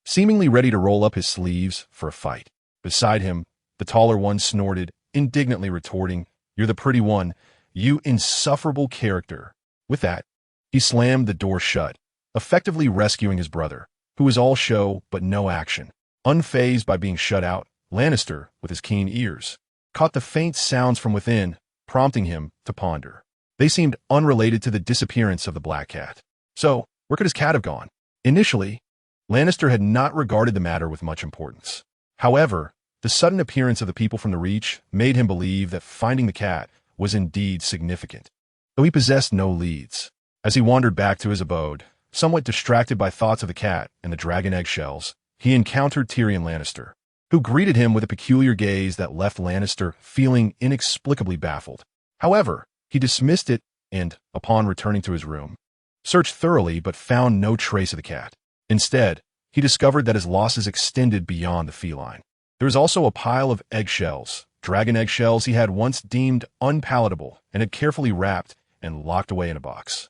seemingly ready to roll up his sleeves for a fight. Beside him, the taller one snorted indignantly retorting, "You're the pretty one, you insufferable character." With that, he slammed the door shut, effectively rescuing his brother, who was all show but no action. Unfazed by being shut out, Lannister, with his keen ears, caught the faint sounds from within, prompting him to ponder. They seemed unrelated to the disappearance of the Black Cat. So, where could his cat have gone? Initially, Lannister had not regarded the matter with much importance. However, the sudden appearance of the people from the Reach made him believe that finding the cat was indeed significant, though he possessed no leads. As he wandered back to his abode, somewhat distracted by thoughts of the cat and the dragon eggshells, he encountered Tyrion Lannister, who greeted him with a peculiar gaze that left Lannister feeling inexplicably baffled. However, he dismissed it and, upon returning to his room, searched thoroughly but found no trace of the cat. Instead, he discovered that his losses extended beyond the feline. There was also a pile of eggshells, dragon eggshells he had once deemed unpalatable and had carefully wrapped and locked away in a box.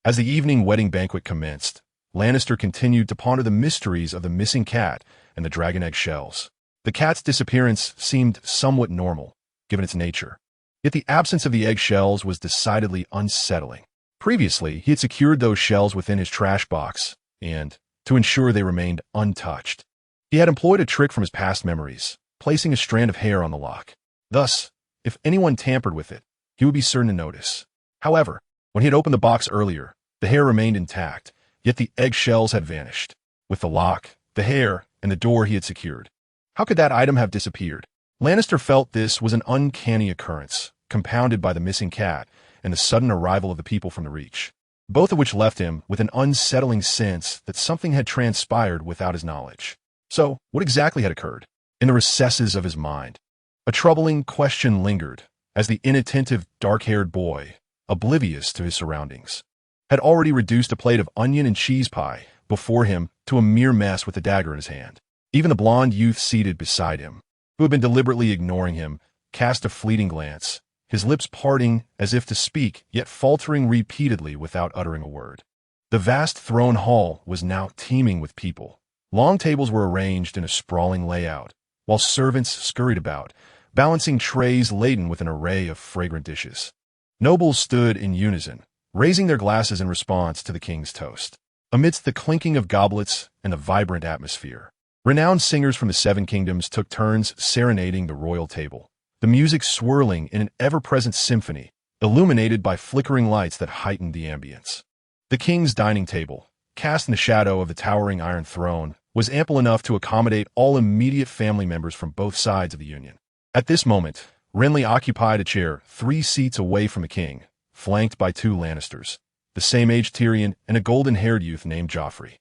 As the evening wedding banquet commenced, Lannister continued to ponder the mysteries of the missing cat and the dragon eggshells. The cat's disappearance seemed somewhat normal, given its nature. Yet the absence of the eggshells was decidedly unsettling. Previously, he had secured those shells within his trash box, and, to ensure they remained untouched, he had employed a trick from his past memories, placing a strand of hair on the lock. Thus, if anyone tampered with it, he would be certain to notice. However, when he had opened the box earlier, the hair remained intact, yet the eggshells had vanished. With the lock, the hair, and the door he had secured, how could that item have disappeared? Lannister felt this was an uncanny occurrence, compounded by the missing cat and the sudden arrival of the people from the Reach, both of which left him with an unsettling sense that something had transpired without his knowledge. So, what exactly had occurred? In the recesses of his mind, a troubling question lingered as the inattentive, dark-haired boy, oblivious to his surroundings, had already reduced a plate of onion and cheese pie before him to a mere mess with a dagger in his hand. Even the blond youth seated beside him, who had been deliberately ignoring him, cast a fleeting glance, his lips parting as if to speak, yet faltering repeatedly without uttering a word. The vast throne hall was now teeming with people. Long tables were arranged in a sprawling layout, while servants scurried about, balancing trays laden with an array of fragrant dishes. Nobles stood in unison, raising their glasses in response to the king's toast. Amidst the clinking of goblets and the vibrant atmosphere, renowned singers from the Seven Kingdoms took turns serenading the royal table, the music swirling in an ever-present symphony, illuminated by flickering lights that heightened the ambience. The king's dining table, cast in the shadow of the towering Iron Throne, was ample enough to accommodate all immediate family members from both sides of the union. At this moment, Renly occupied a chair 3 seats away from the king, flanked by 2 Lannisters, the same-age Tyrion and a golden-haired youth named Joffrey.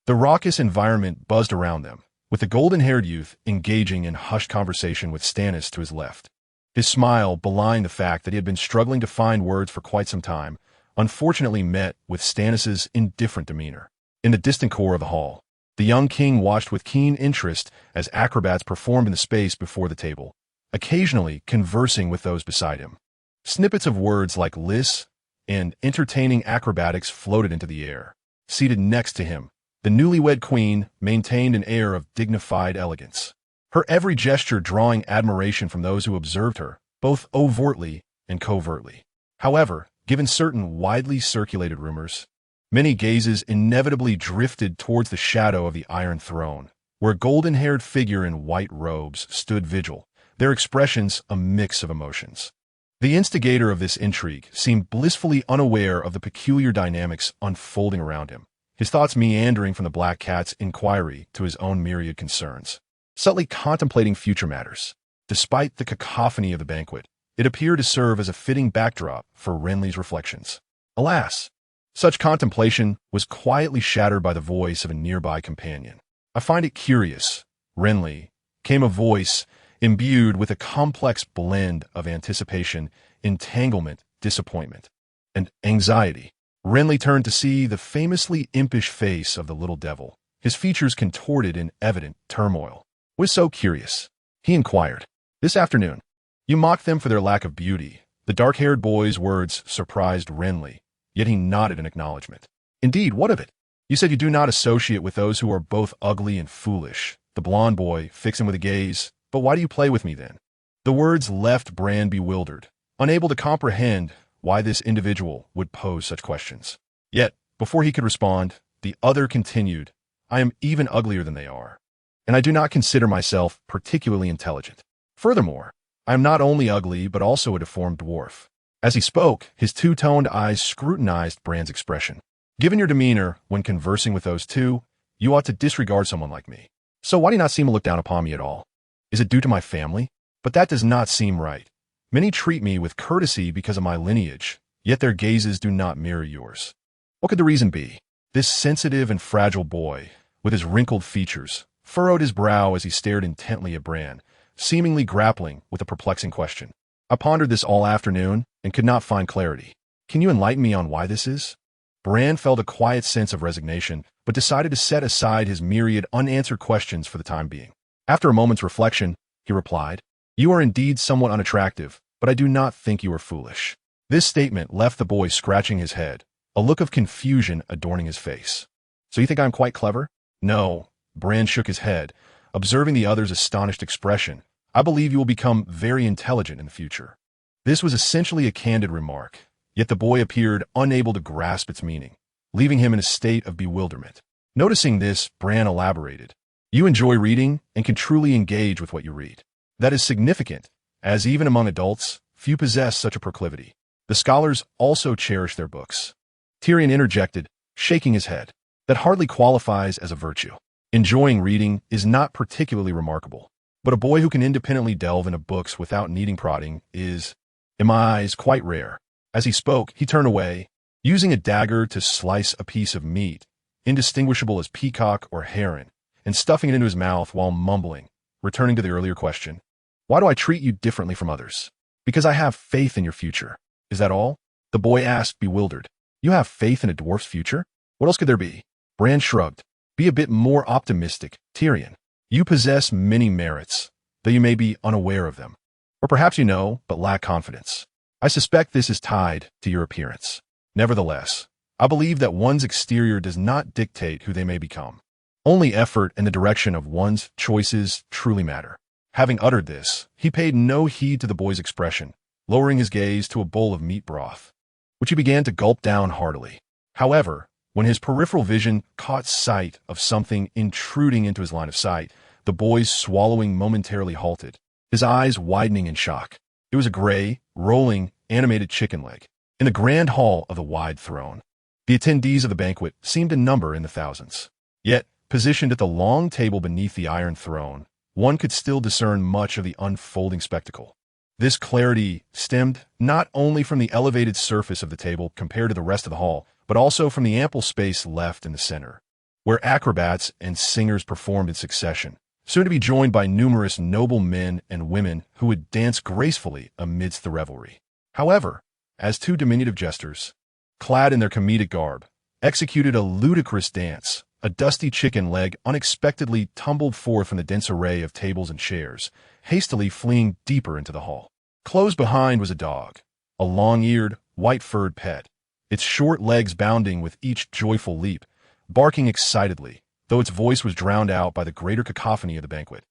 The raucous environment buzzed around them, with the golden-haired youth engaging in hushed conversation with Stannis to his left. His smile, belying the fact that he had been struggling to find words for quite some time, unfortunately met with Stannis's indifferent demeanor. In the distant core of the hall, the young king watched with keen interest as acrobats performed in the space before the table, occasionally conversing with those beside him. Snippets of words like "liss" and entertaining acrobatics floated into the air. Seated next to him, the newlywed queen maintained an air of dignified elegance, her every gesture drawing admiration from those who observed her, both overtly and covertly. However, given certain widely circulated rumors, many gazes inevitably drifted towards the shadow of the Iron Throne, where a golden-haired figure in white robes stood vigil, their expressions a mix of emotions. The instigator of this intrigue seemed blissfully unaware of the peculiar dynamics unfolding around him, his thoughts meandering from the Black Cat's inquiry to his own myriad concerns, subtly contemplating future matters. Despite the cacophony of the banquet, it appeared to serve as a fitting backdrop for Renly's reflections. Alas, such contemplation was quietly shattered by the voice of a nearby companion. "I find it curious, Renly," came a voice imbued with a complex blend of anticipation, entanglement, disappointment, and anxiety. Renly turned to see the famously impish face of the little devil, his features contorted in evident turmoil. "Was so curious," he inquired. "This afternoon, you mocked them for their lack of beauty." The dark-haired boy's words surprised Renly, yet he nodded in acknowledgement. "Indeed, what of it? You said you do not associate with those who are both ugly and foolish." The blond boy fixed him with a gaze. "But why do you play with me then?" The words left Bran bewildered, unable to comprehend why this individual would pose such questions. Yet, before he could respond, the other continued, I am even uglier than they are, and I do not consider myself particularly intelligent. Furthermore, I am not only ugly but also a deformed dwarf. As he spoke, his two-toned eyes scrutinized Bran's expression. Given your demeanor when conversing with those two, you ought to disregard someone like me. So why do you not seem to look down upon me at all? Is it due to my family? But that does not seem right. Many treat me with courtesy because of my lineage, yet their gazes do not mirror yours. What could the reason be? This sensitive and fragile boy, with his wrinkled features, furrowed his brow as he stared intently at Bran, seemingly grappling with a perplexing question. I pondered this all afternoon and could not find clarity. Can you enlighten me on why this is? Bran felt a quiet sense of resignation, but decided to set aside his myriad unanswered questions for the time being. After a moment's reflection, he replied, You are indeed somewhat unattractive, but I do not think you are foolish. This statement left the boy scratching his head, a look of confusion adorning his face. So you think I'm quite clever? No. Bran shook his head, observing the other's astonished expression. I believe you will become very intelligent in the future. This was essentially a candid remark, yet the boy appeared unable to grasp its meaning, leaving him in a state of bewilderment. Noticing this, Bran elaborated. You enjoy reading and can truly engage with what you read. That is significant, as even among adults, few possess such a proclivity. The scholars also cherish their books. Tyrion interjected, shaking his head. That hardly qualifies as a virtue. Enjoying reading is not particularly remarkable, but a boy who can independently delve into books without needing prodding is, in my eyes, quite rare. As he spoke, he turned away, using a dagger to slice a piece of meat, indistinguishable as peacock or heron, and stuffing it into his mouth while mumbling, returning to the earlier question. Why do I treat you differently from others? Because I have faith in your future. Is that all? The boy asked, bewildered. You have faith in a dwarf's future? What else could there be? Bran shrugged. Be a bit more optimistic, Tyrion. You possess many merits, though you may be unaware of them. Or perhaps you know, but lack confidence. I suspect this is tied to your appearance. Nevertheless, I believe that one's exterior does not dictate who they may become. Only effort and the direction of one's choices truly matter. Having uttered this, he paid no heed to the boy's expression, lowering his gaze to a bowl of meat broth, which he began to gulp down heartily. However, when his peripheral vision caught sight of something intruding into his line of sight, the boy's swallowing momentarily halted, his eyes widening in shock. It was a gray, rolling, animated chicken leg, in the grand hall of the wide throne. The attendees of the banquet seemed to number in the thousands. Yet, positioned at the long table beneath the iron throne, one could still discern much of the unfolding spectacle. This clarity stemmed not only from the elevated surface of the table compared to the rest of the hall, but also from the ample space left in the center, where acrobats and singers performed in succession, soon to be joined by numerous noble men and women who would dance gracefully amidst the revelry. However, as two diminutive jesters, clad in their comedic garb, executed a ludicrous dance, a dusty chicken leg unexpectedly tumbled forth from the dense array of tables and chairs, hastily fleeing deeper into the hall. Close behind was a dog, a long-eared, white-furred pet, its short legs bounding with each joyful leap, barking excitedly, though its voice was drowned out by the greater cacophony of the banquet,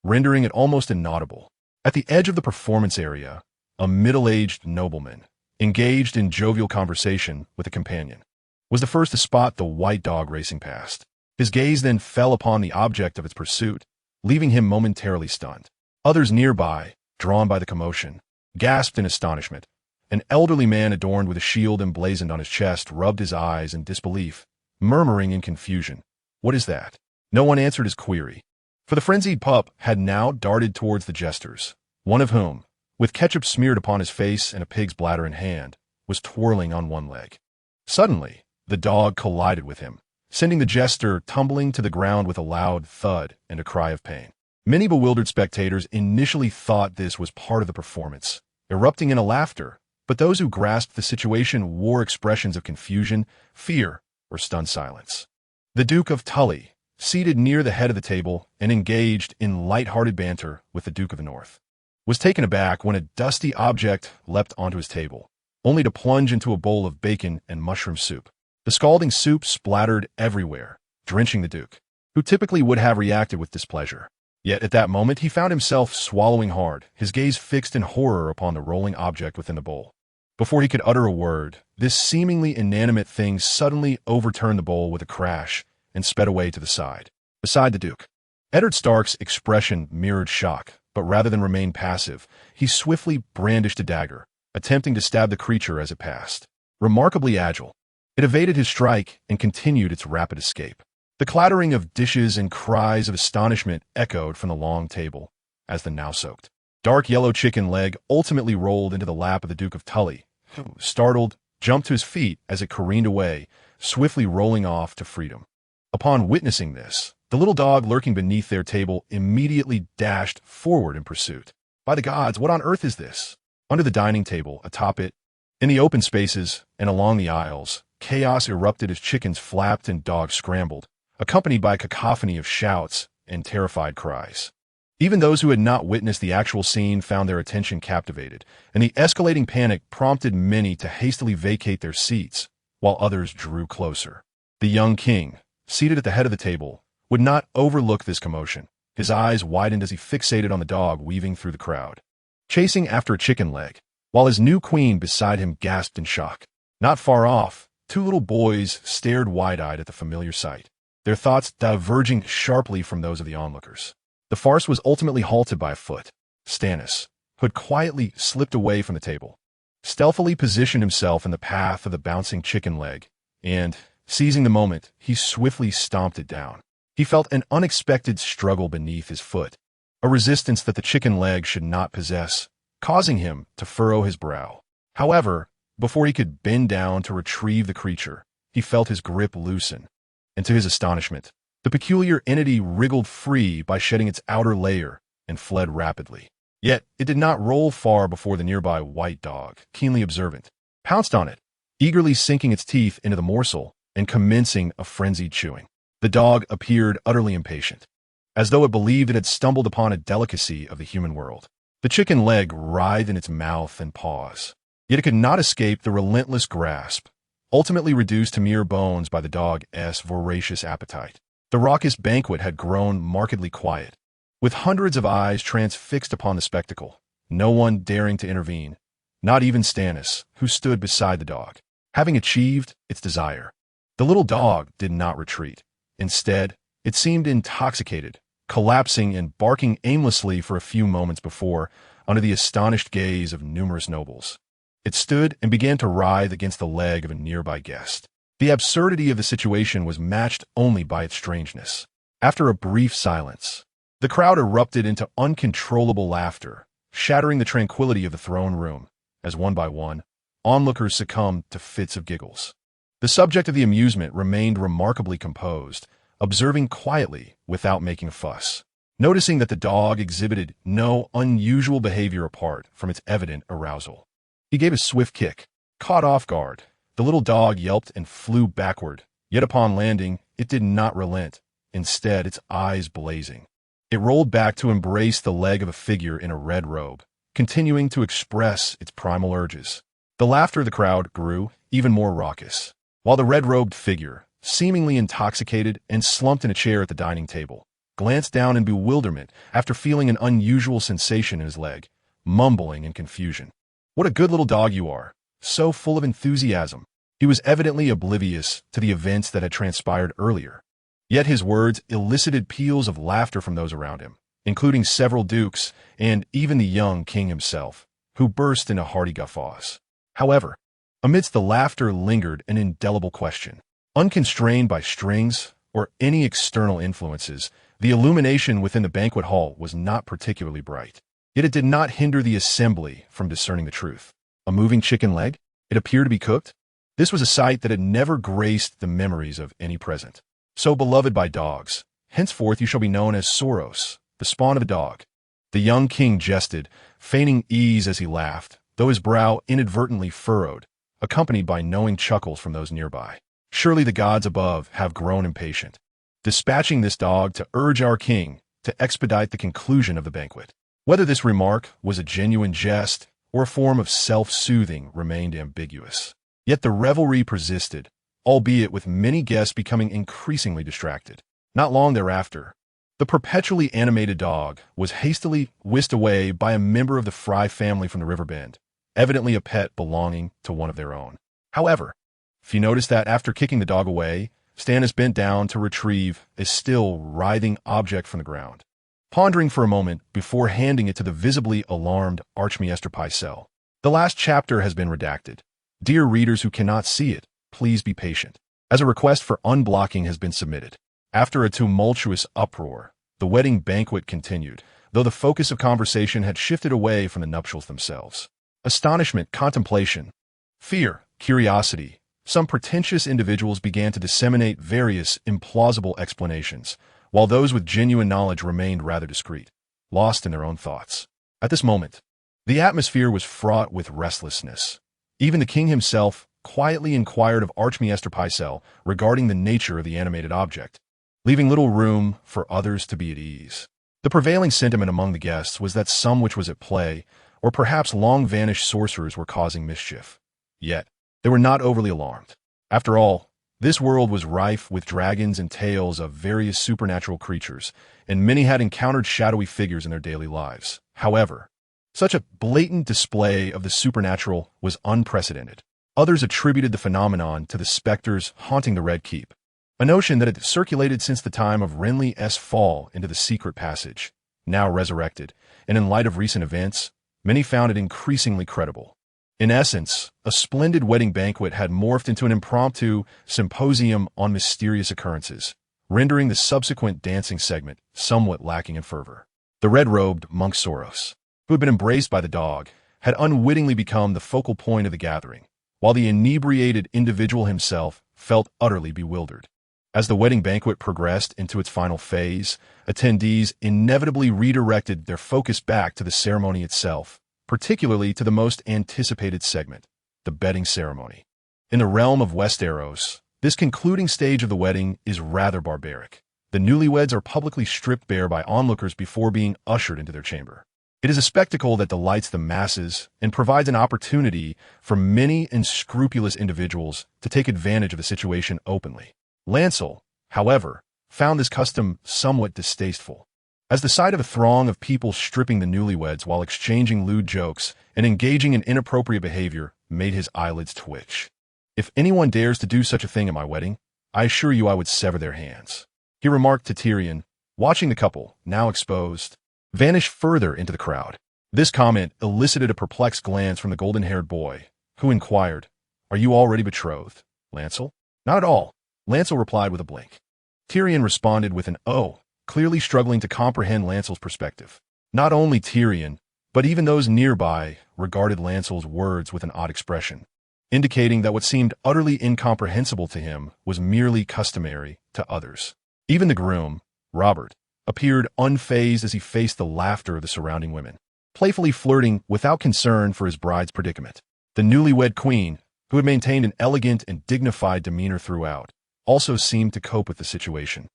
rendering it almost inaudible. At the edge of the performance area, a middle-aged nobleman, engaged in jovial conversation with a companion, was the first to spot the white dog racing past. His gaze then fell upon the object of its pursuit, leaving him momentarily stunned. Others nearby, drawn by the commotion, gasped in astonishment. An elderly man adorned with a shield emblazoned on his chest rubbed his eyes in disbelief, murmuring in confusion, "What is that?" No one answered his query, for the frenzied pup had now darted towards the jesters, one of whom, with ketchup smeared upon his face and a pig's bladder in hand, was twirling on one leg. Suddenly, the dog collided with him, sending the jester tumbling to the ground with a loud thud and a cry of pain. Many bewildered spectators initially thought this was part of the performance, erupting into laughter, but those who grasped the situation wore expressions of confusion, fear, or stunned silence. The Duke of Tully, seated near the head of the table and engaged in light-hearted banter with the Duke of the North, was taken aback when a dusty object leapt onto his table, only to plunge into a bowl of bacon and mushroom soup. The scalding soup splattered everywhere, drenching the Duke, who typically would have reacted with displeasure. Yet at that moment he found himself swallowing hard, his gaze fixed in horror upon the rolling object within the bowl. Before he could utter a word, this seemingly inanimate thing suddenly overturned the bowl with a crash and sped away to the side. Beside the Duke, Eddard Stark's expression mirrored shock, but rather than remain passive, he swiftly brandished a dagger, attempting to stab the creature as it passed. Remarkably agile, it evaded his strike and continued its rapid escape. The clattering of dishes and cries of astonishment echoed from the long table as the now-soaked, dark yellow chicken leg ultimately rolled into the lap of the Duke of Tully, who, startled, jumped to his feet as it careened away, swiftly rolling off to freedom. Upon witnessing this, the little dog lurking beneath their table immediately dashed forward in pursuit. By the gods, what on earth is this? Under the dining table, atop it, in the open spaces, and along the aisles, chaos erupted as chickens flapped and dogs scrambled, accompanied by a cacophony of shouts and terrified cries. Even those who had not witnessed the actual scene found their attention captivated, and the escalating panic prompted many to hastily vacate their seats, while others drew closer. The young king, seated at the head of the table, would not overlook this commotion. His eyes widened as he fixated on the dog weaving through the crowd, chasing after a chicken leg, while his new queen beside him gasped in shock. Not far off, two little boys stared wide-eyed at the familiar sight, their thoughts diverging sharply from those of the onlookers. The farce was ultimately halted by a foot. Stannis, who had quietly slipped away from the table, stealthily positioned himself in the path of the bouncing chicken leg, and, seizing the moment, he swiftly stomped it down. He felt an unexpected struggle beneath his foot, a resistance that the chicken leg should not possess, causing him to furrow his brow. However, before he could bend down to retrieve the creature, he felt his grip loosen, and to his astonishment, the peculiar entity wriggled free by shedding its outer layer and fled rapidly. Yet it did not roll far before the nearby white dog, keenly observant, pounced on it, eagerly sinking its teeth into the morsel and commencing a frenzied chewing. The dog appeared utterly impatient, as though it believed it had stumbled upon a delicacy of the human world. The chicken leg writhed in its mouth and paws, yet it could not escape the relentless grasp, ultimately reduced to mere bones by the dog's voracious appetite. The raucous banquet had grown markedly quiet, with hundreds of eyes transfixed upon the spectacle, no one daring to intervene, not even Stannis, who stood beside the dog, having achieved its desire. The little dog did not retreat. Instead, it seemed intoxicated, collapsing and barking aimlessly for a few moments before, under the astonished gaze of numerous nobles. It stood and began to writhe against the leg of a nearby guest. The absurdity of the situation was matched only by its strangeness. After a brief silence, the crowd erupted into uncontrollable laughter, shattering the tranquility of the throne room, as one by one, onlookers succumbed to fits of giggles. The subject of the amusement remained remarkably composed, observing quietly without making a fuss, noticing that the dog exhibited no unusual behavior apart from its evident arousal. He gave a swift kick. Caught off guard, the little dog yelped and flew backward, yet upon landing, it did not relent, instead its eyes blazing. It rolled back to embrace the leg of a figure in a red robe, continuing to express its primal urges. The laughter of the crowd grew even more raucous, while the red-robed figure, seemingly intoxicated and slumped in a chair at the dining table, glanced down in bewilderment after feeling an unusual sensation in his leg, mumbling in confusion. "What a good little dog you are, so full of enthusiasm." He was evidently oblivious to the events that had transpired earlier. Yet his words elicited peals of laughter from those around him, including several dukes and even the young king himself, who burst into hearty guffaws. However, amidst the laughter lingered an indelible question. Unconstrained by strings or any external influences, the illumination within the banquet hall was not particularly bright. Yet it did not hinder the assembly from discerning the truth. A moving chicken leg? It appeared to be cooked? This was a sight that had never graced the memories of any present. So beloved by dogs, henceforth you shall be known as Soros, the spawn of a dog. The young king jested, feigning ease as he laughed, though his brow inadvertently furrowed, accompanied by knowing chuckles from those nearby. Surely the gods above have grown impatient, dispatching this dog to urge our king to expedite the conclusion of the banquet. Whether this remark was a genuine jest or a form of self-soothing remained ambiguous. Yet the revelry persisted, albeit with many guests becoming increasingly distracted. Not long thereafter, The perpetually animated dog was hastily whisked away by a member of the Fry family from the river bend, evidently a pet belonging to one of their own. However, if you notice that after kicking the dog away, Stannis bent down to retrieve a still writhing object from the ground, pondering for a moment before handing it to the visibly alarmed Archmaester Pycelle. The last chapter has been redacted. Dear readers who cannot see it, please be patient, as a request for unblocking has been submitted. After a tumultuous uproar, the wedding banquet continued, though the focus of conversation had shifted away from the nuptials themselves. Astonishment, contemplation, fear, curiosity. Some pretentious individuals began to disseminate various implausible explanations, while those with genuine knowledge remained rather discreet, lost in their own thoughts. At this moment, the atmosphere was fraught with restlessness. Even the king himself quietly inquired of Archmaester Pycelle regarding the nature of the animated object, leaving little room for others to be at ease. The prevailing sentiment among the guests was that some witch was at play, or perhaps long-vanished sorcerers were causing mischief. Yet, they were not overly alarmed. After all, this world was rife with dragons and tales of various supernatural creatures, and many had encountered shadowy figures in their daily lives. However, such a blatant display of the supernatural was unprecedented. Others attributed the phenomenon to the specters haunting the Red Keep, a notion that had circulated since the time of Renly's fall into the secret passage. Now resurrected, and in light of recent events, many found it increasingly credible. In essence, a splendid wedding banquet had morphed into an impromptu symposium on mysterious occurrences, rendering the subsequent dancing segment somewhat lacking in fervor. The red-robed monk Soros, who had been embraced by the dog, had unwittingly become the focal point of the gathering, while the inebriated individual himself felt utterly bewildered. As the wedding banquet progressed into its final phase, attendees inevitably redirected their focus back to the ceremony itself, particularly to the most anticipated segment, the bedding ceremony. In the realm of Westeros, this concluding stage of the wedding is rather barbaric. The newlyweds are publicly stripped bare by onlookers before being ushered into their chamber. It is a spectacle that delights the masses and provides an opportunity for many unscrupulous individuals to take advantage of the situation openly. Lancel, however, found this custom somewhat distasteful, as the sight of a throng of people stripping the newlyweds while exchanging lewd jokes and engaging in inappropriate behavior made his eyelids twitch. If anyone dares to do such a thing at my wedding, I assure you I would sever their hands, he remarked to Tyrion, watching the couple, now exposed, vanish further into the crowd. This comment elicited a perplexed glance from the golden-haired boy, who inquired, "Are you already betrothed, Lancel?" "Not at all," Lancel replied with a blink. Tyrion responded with an "oh," clearly struggling to comprehend Lancel's perspective. Not only Tyrion, but even those nearby regarded Lancel's words with an odd expression, indicating that what seemed utterly incomprehensible to him was merely customary to others. Even the groom, Robert, appeared unfazed as he faced the laughter of the surrounding women, playfully flirting without concern for his bride's predicament. The newlywed queen, who had maintained an elegant and dignified demeanor throughout, also seemed to cope with the situation,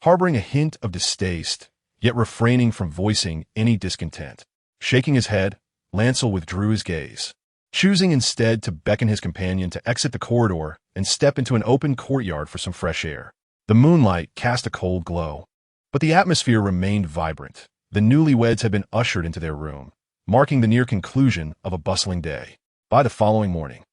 harboring a hint of distaste, yet refraining from voicing any discontent. Shaking his head, Lancel withdrew his gaze, choosing instead to beckon his companion to exit the corridor and step into an open courtyard for some fresh air. The moonlight cast a cold glow, but the atmosphere remained vibrant. The newlyweds had been ushered into their room, marking the near conclusion of a bustling day. By the following morning,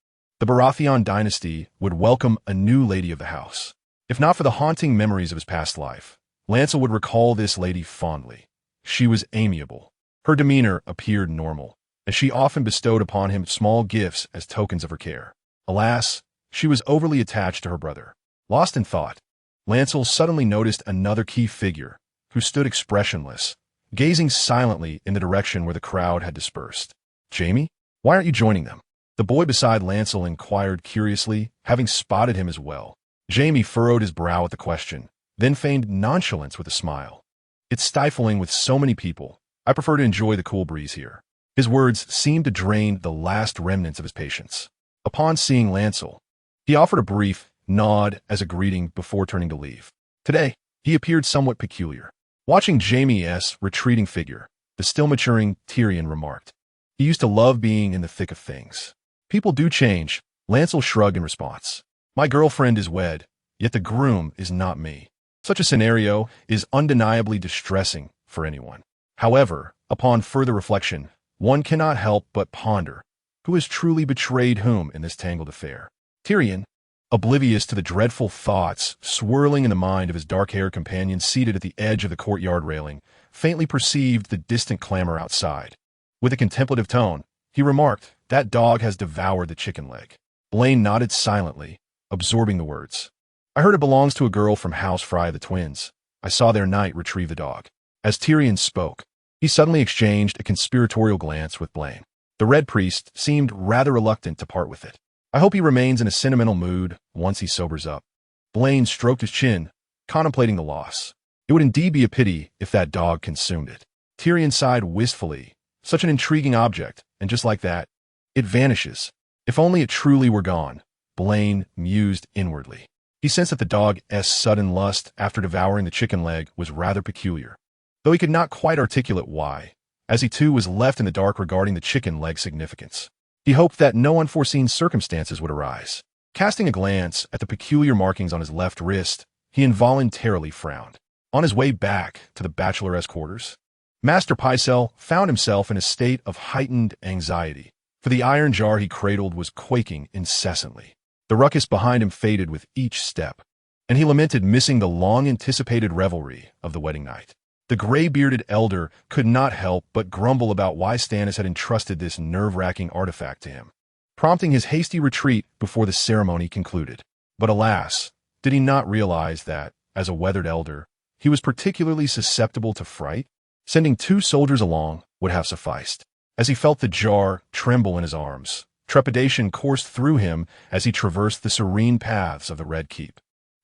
the Baratheon dynasty would welcome a new lady of the house. If not for the haunting memories of his past life, Lancel would recall this lady fondly. She was amiable. Her demeanor appeared normal, as she often bestowed upon him small gifts as tokens of her care. Alas, she was overly attached to her brother. Lost in thought, Lancel suddenly noticed another key figure, who stood expressionless, gazing silently in the direction where the crowd had dispersed. "Jaime? Why aren't you joining them?" The boy beside Lancel inquired curiously, having spotted him as well. Jaime furrowed his brow at the question, then feigned nonchalance with a smile. "It's stifling with so many people. I prefer to enjoy the cool breeze here." His words seemed to drain the last remnants of his patience. Upon seeing Lancel, he offered a brief nod as a greeting before turning to leave. Today, he appeared somewhat peculiar. Watching Jaime's retreating figure, the still maturing Tyrion remarked, "He used to love being in the thick of things." "People do change," Lancel shrugged in response. "My girlfriend is wed, yet the groom is not me." Such a scenario is undeniably distressing for anyone. However, upon further reflection, one cannot help but ponder who has truly betrayed whom in this tangled affair. Tyrion, oblivious to the dreadful thoughts swirling in the mind of his dark-haired companion seated at the edge of the courtyard railing, faintly perceived the distant clamor outside. With a contemplative tone, he remarked, "That dog has devoured the chicken leg." Blaine nodded silently, absorbing the words. "I heard it belongs to a girl from House Fry the twins. I saw their knight retrieve the dog." As Tyrion spoke, he suddenly exchanged a conspiratorial glance with Blaine. The Red Priest seemed rather reluctant to part with it. "I hope he remains in a sentimental mood once he sobers up." Blaine stroked his chin, contemplating the loss. It would indeed be a pity if that dog consumed it. Tyrion sighed wistfully. Such an intriguing object, and just like that, it vanishes. If only it truly were gone, Blaine mused inwardly. He sensed that the dog's sudden lust after devouring the chicken leg was rather peculiar, though he could not quite articulate why, as he too was left in the dark regarding the chicken leg's significance. He hoped that no unforeseen circumstances would arise. Casting a glance at the peculiar markings on his left wrist, he involuntarily frowned. On his way back to the bachelor's quarters, Master Pycelle found himself in a state of heightened anxiety, for the iron jar he cradled was quaking incessantly. The ruckus behind him faded with each step, and he lamented missing the long-anticipated revelry of the wedding night. The gray-bearded elder could not help but grumble about why Stannis had entrusted this nerve-wracking artifact to him, prompting his hasty retreat before the ceremony concluded. But alas, did he not realize that, as a weathered elder, he was particularly susceptible to fright? Sending 2 soldiers along would have sufficed. As he felt the jar tremble in his arms, trepidation coursed through him as he traversed the serene paths of the Red Keep,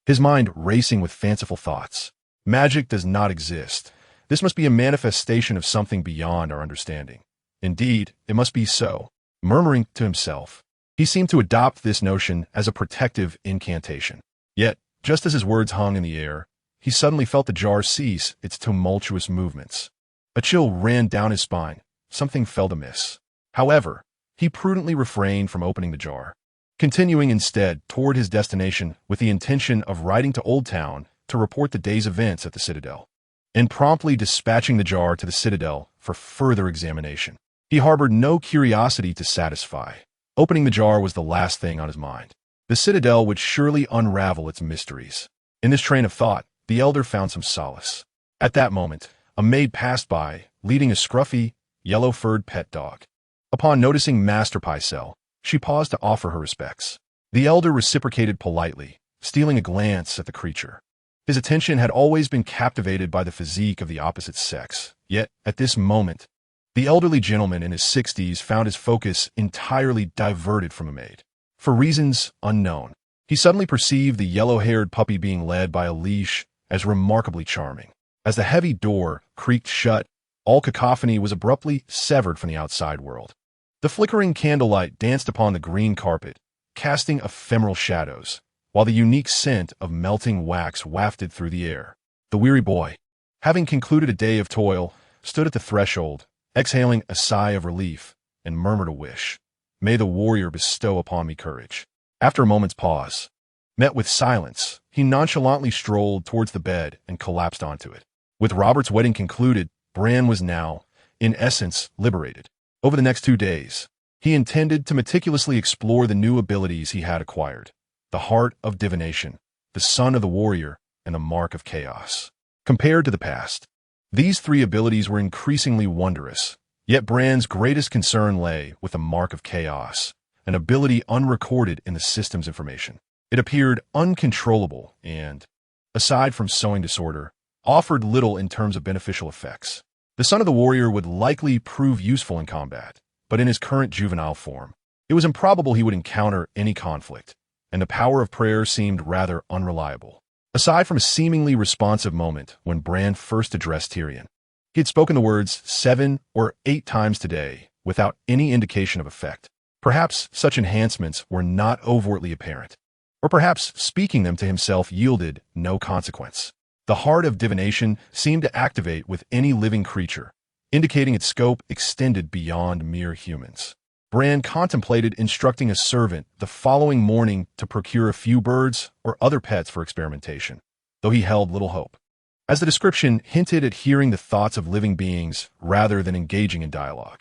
his mind racing with fanciful thoughts. Magic does not exist. This must be a manifestation of something beyond our understanding. Indeed, it must be so. Murmuring to himself, he seemed to adopt this notion as a protective incantation. Yet, just as his words hung in the air, he suddenly felt the jar cease its tumultuous movements. A chill ran down his spine. Something felt amiss. However, he prudently refrained from opening the jar, continuing instead toward his destination with the intention of riding to Old Town to report the day's events at the Citadel, and promptly dispatching the jar to the Citadel for further examination. He harbored no curiosity to satisfy. Opening the jar was the last thing on his mind. The Citadel would surely unravel its mysteries. In this train of thought, the elder found some solace. At that moment, a maid passed by, leading a scruffy, yellow-furred pet dog. Upon noticing Master Pycelle, she paused to offer her respects. The elder reciprocated politely, stealing a glance at the creature. His attention had always been captivated by the physique of the opposite sex, yet, at this moment, the elderly gentleman in his 60s found his focus entirely diverted from a maid. For reasons unknown, he suddenly perceived the yellow-haired puppy being led by a leash as remarkably charming. As the heavy door creaked shut, all cacophony was abruptly severed from the outside world. The flickering candlelight danced upon the green carpet, casting ephemeral shadows, while the unique scent of melting wax wafted through the air. The weary boy, having concluded a day of toil, stood at the threshold, exhaling a sigh of relief, and murmured a wish. "May the warrior bestow upon me courage." After a moment's pause, met with silence, he nonchalantly strolled towards the bed and collapsed onto it. With Robert's wedding concluded, Bran was now, in essence, liberated. Over the next 2 days, he intended to meticulously explore the new abilities he had acquired: the Heart of Divination, the Son of the Warrior, and the Mark of Chaos. Compared to the past, these 3 abilities were increasingly wondrous, yet Bran's greatest concern lay with the Mark of Chaos, an ability unrecorded in the system's information. It appeared uncontrollable and, aside from sowing disorder, offered little in terms of beneficial effects. The Son of the Warrior would likely prove useful in combat, but in his current juvenile form, it was improbable he would encounter any conflict, and the power of prayer seemed rather unreliable. Aside from a seemingly responsive moment when Bran first addressed Tyrion, he had spoken the words 7 or 8 times today without any indication of effect. Perhaps such enhancements were not overtly apparent, or perhaps speaking them to himself yielded no consequence. The Heart of Divination seemed to activate with any living creature, indicating its scope extended beyond mere humans. Bran contemplated instructing a servant the following morning to procure a few birds or other pets for experimentation, though he held little hope, as the description hinted at hearing the thoughts of living beings rather than engaging in dialogue.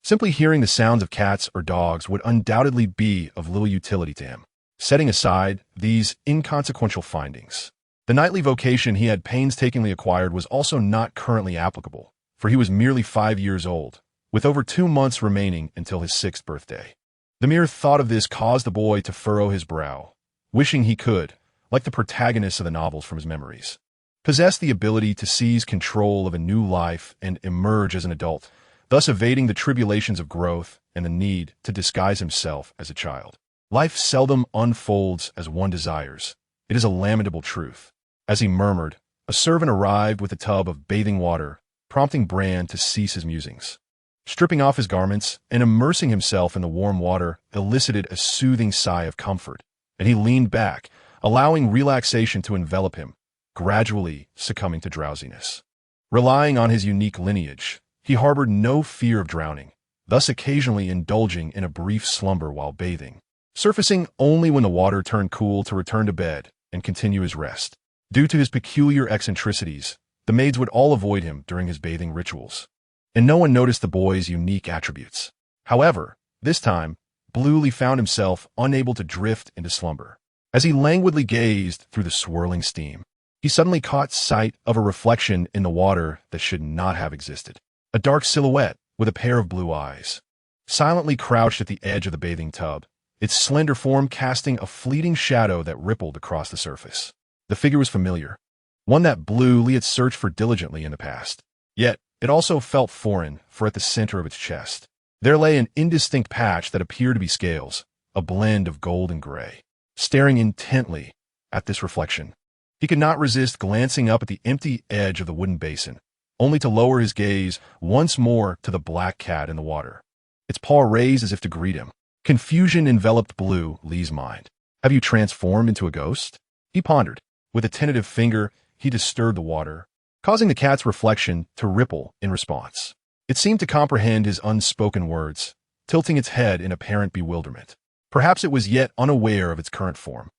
Simply hearing the sounds of cats or dogs would undoubtedly be of little utility to him. Setting aside these inconsequential findings, the knightly vocation he had painstakingly acquired was also not currently applicable, for he was merely 5 years old, with over 2 months remaining until his 6th birthday. The mere thought of this caused the boy to furrow his brow, wishing he could, like the protagonists of the novels from his memories, possess the ability to seize control of a new life and emerge as an adult, thus evading the tribulations of growth and the need to disguise himself as a child. Life seldom unfolds as one desires. It is a lamentable truth. As he murmured, a servant arrived with a tub of bathing water, prompting Bran to cease his musings. Stripping off his garments and immersing himself in the warm water elicited a soothing sigh of comfort, and he leaned back, allowing relaxation to envelop him, gradually succumbing to drowsiness. Relying on his unique lineage, he harbored no fear of drowning, thus occasionally indulging in a brief slumber while bathing, surfacing only when the water turned cool to return to bed and continue his rest. Due to his peculiar eccentricities, the maids would all avoid him during his bathing rituals, and no one noticed the boy's unique attributes. However, this time, Bluely found himself unable to drift into slumber. As he languidly gazed through the swirling steam, he suddenly caught sight of a reflection in the water that should not have existed. A dark silhouette with a pair of blue eyes, silently crouched at the edge of the bathing tub, its slender form casting a fleeting shadow that rippled across the surface. The figure was familiar, one that Bluely had searched for diligently in the past. Yet, it also felt foreign, for at the center of its chest, there lay an indistinct patch that appeared to be scales, a blend of gold and gray. Staring intently at this reflection, he could not resist glancing up at the empty edge of the wooden basin, only to lower his gaze once more to the black cat in the water, its paw raised as if to greet him. Confusion enveloped Bluely's mind. "Have you transformed into a ghost?" he pondered. With a tentative finger, he disturbed the water, causing the cat's reflection to ripple in response. It seemed to comprehend his unspoken words, tilting its head in apparent bewilderment. Perhaps it was yet unaware of its current form,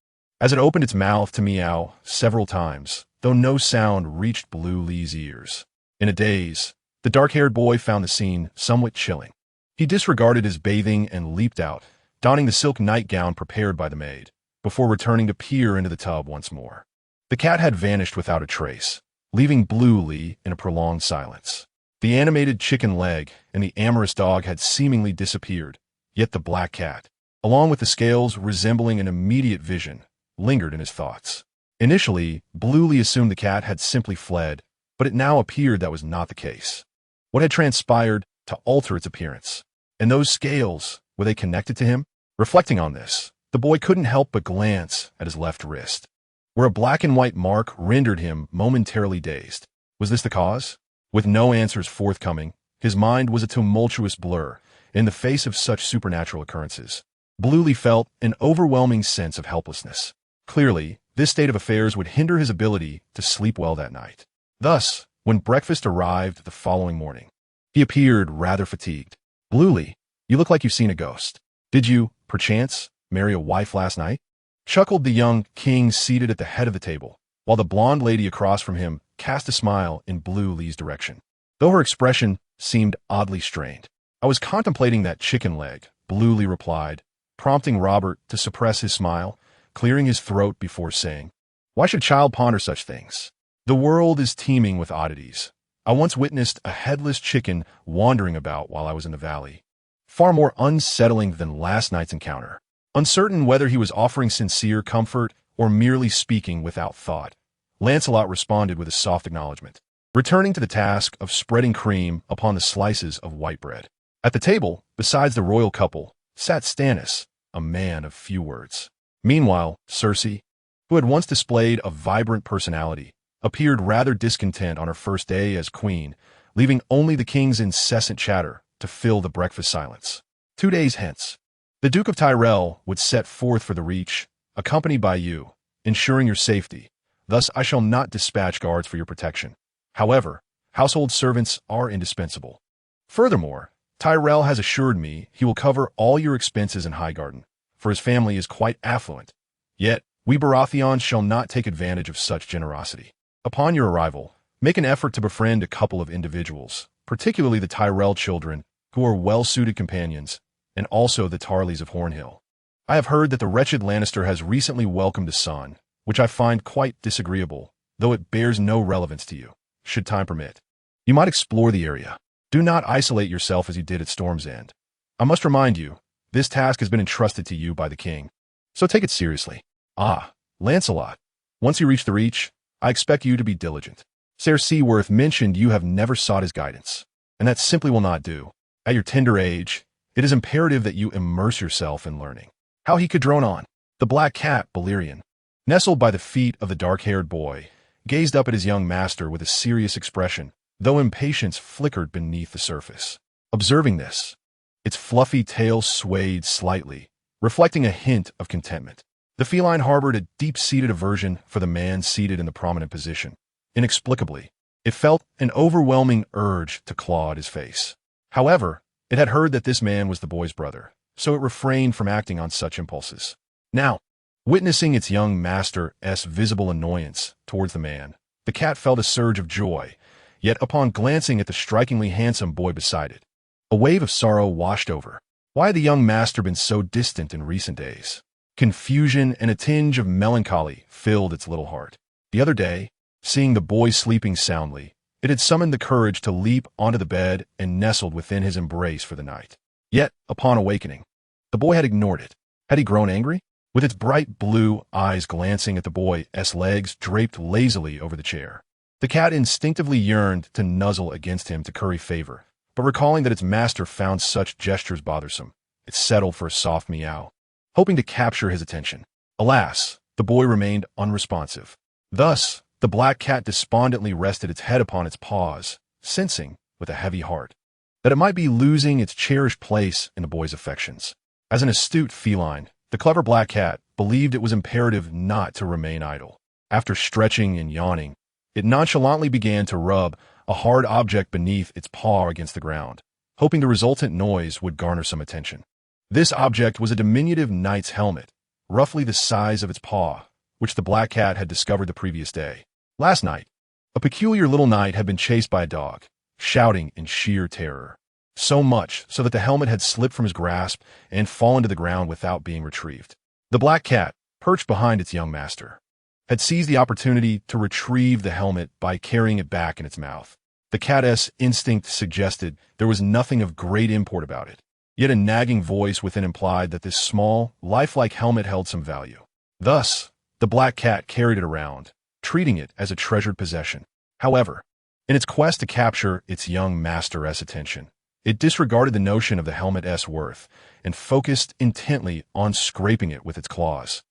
as it opened its mouth to meow several times, though no sound reached Bluely's ears. In a daze, the dark-haired boy found the scene somewhat chilling. He disregarded his bathing and leaped out, donning the silk nightgown prepared by the maid, before returning to peer into the tub once more. The cat had vanished without a trace, leaving Bluely in a prolonged silence. The animated chicken leg and the amorous dog had seemingly disappeared, yet the black cat, along with the scales resembling an immediate vision, lingered in his thoughts. Initially, Bluely assumed the cat had simply fled, but it now appeared that was not the case. What had transpired to alter its appearance? And those scales, were they connected to him? Reflecting on this, the boy couldn't help but glance at his left wrist, where a black and white mark rendered him momentarily dazed. Was this the cause? With no answers forthcoming, his mind was a tumultuous blur in the face of such supernatural occurrences. Bluely felt an overwhelming sense of helplessness. Clearly, this state of affairs would hinder his ability to sleep well that night. Thus, when breakfast arrived the following morning, he appeared rather fatigued. "Bluely, you look like you've seen a ghost. Did you, perchance, marry a wife last night?" chuckled the young king seated at the head of the table, while the blonde lady across from him cast a smile in Bluely's direction, though her expression seemed oddly strained. "I was contemplating that chicken leg," Bluely replied, prompting Robert to suppress his smile, clearing his throat before saying, "Why should a child ponder such things? The world is teeming with oddities. I once witnessed a headless chicken wandering about while I was in the valley, far more unsettling than last night's encounter." Uncertain whether he was offering sincere comfort or merely speaking without thought, Lancelot responded with a soft acknowledgement, returning to the task of spreading cream upon the slices of white bread. At the table, besides the royal couple, sat Stannis, a man of few words. Meanwhile, Cersei, who had once displayed a vibrant personality, appeared rather discontent on her first day as queen, leaving only the king's incessant chatter to fill the breakfast silence. 2 days hence, the Duke of Tyrell would set forth for the Reach, accompanied by you, ensuring your safety. Thus I shall not dispatch guards for your protection. However, household servants are indispensable. Furthermore, Tyrell has assured me he will cover all your expenses in Highgarden, for his family is quite affluent. Yet, We Baratheon shall not take advantage of such generosity. Upon your arrival, make an effort to befriend a couple of individuals, particularly the Tyrell children, who are well-suited companions, and also the Tarleys of Hornhill. I have heard that the wretched Lannister has recently welcomed a son, which I find quite disagreeable, though it bears no relevance to you, should time permit. You might explore the area. Do not isolate yourself as you did at Storm's End. I must remind you, this task has been entrusted to you by the king, so take it seriously. Ah, Lancelot, once you reach the Reach, I expect you to be diligent. Ser Seaworth mentioned you have never sought his guidance, and that simply will not do. At your tender age, it is imperative that you immerse yourself in learning. How he could drone on. The black cat, Balerion, nestled by the feet of the dark-haired boy, gazed up at his young master with a serious expression, though impatience flickered beneath the surface. Observing this, its fluffy tail swayed slightly, reflecting a hint of contentment. The feline harbored a deep-seated aversion for the man seated in the prominent position. Inexplicably, it felt an overwhelming urge to claw at his face. However, it had heard that this man was the boy's brother, so it refrained from acting on such impulses. Now, witnessing its young master's visible annoyance towards the man, the cat felt a surge of joy, yet upon glancing at the strikingly handsome boy beside it, a wave of sorrow washed over. Why had the young master been so distant in recent days? Confusion and a tinge of melancholy filled its little heart. The other day, seeing the boy sleeping soundly, it had summoned the courage to leap onto the bed and nestled within his embrace for the night. Yet, upon awakening, the boy had ignored it. Had he grown angry? With its bright blue eyes glancing at the boy's legs draped lazily over the chair, the cat instinctively yearned to nuzzle against him to curry favor, but recalling that its master found such gestures bothersome, it settled for a soft meow, hoping to capture his attention. Alas, the boy remained unresponsive. Thus, the black cat despondently rested its head upon its paws, sensing, with a heavy heart, that it might be losing its cherished place in the boy's affections. As an astute feline, the clever black cat believed it was imperative not to remain idle. After stretching and yawning, it nonchalantly began to rub a hard object beneath its paw against the ground, hoping the resultant noise would garner some attention. This object was a diminutive knight's helmet, roughly the size of its paw, which the black cat had discovered the previous day. Last night, a peculiar little knight had been chased by a dog, shouting in sheer terror. So much so that the helmet had slipped from his grasp and fallen to the ground without being retrieved. The black cat, perched behind its young master, had seized the opportunity to retrieve the helmet by carrying it back in its mouth. The cat's instinct suggested there was nothing of great import about it, yet a nagging voice within implied that this small, lifelike helmet held some value. Thus, the black cat carried it around, treating it as a treasured possession. However, in its quest to capture its young master's attention, it disregarded the notion of the helmet's worth and focused intently on scraping it with its claws,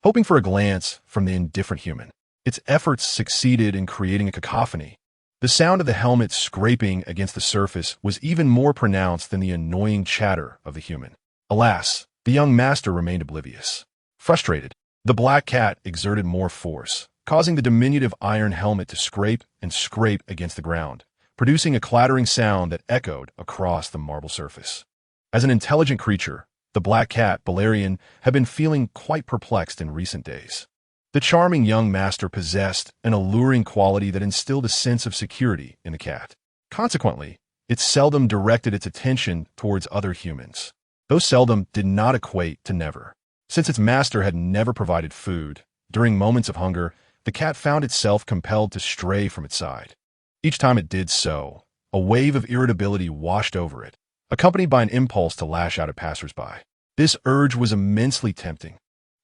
hoping for a glance from the indifferent human. Its efforts succeeded in creating a cacophony. The sound of the helmet scraping against the surface was even more pronounced than the annoying chatter of the human. Alas, the young master remained oblivious. Frustrated, the black cat exerted more force, causing the diminutive iron helmet to scrape and scrape against the ground, producing a clattering sound that echoed across the marble surface. As an intelligent creature, the black cat, Balerion, had been feeling quite perplexed in recent days. The charming young master possessed an alluring quality that instilled a sense of security in the cat. Consequently, it seldom directed its attention towards other humans. Though seldom did not equate to never. Since its master had never provided food, during moments of hunger, the cat found itself compelled to stray from its side. Each time it did so, a wave of irritability washed over it, accompanied by an impulse to lash out at passers-by. This urge was immensely tempting.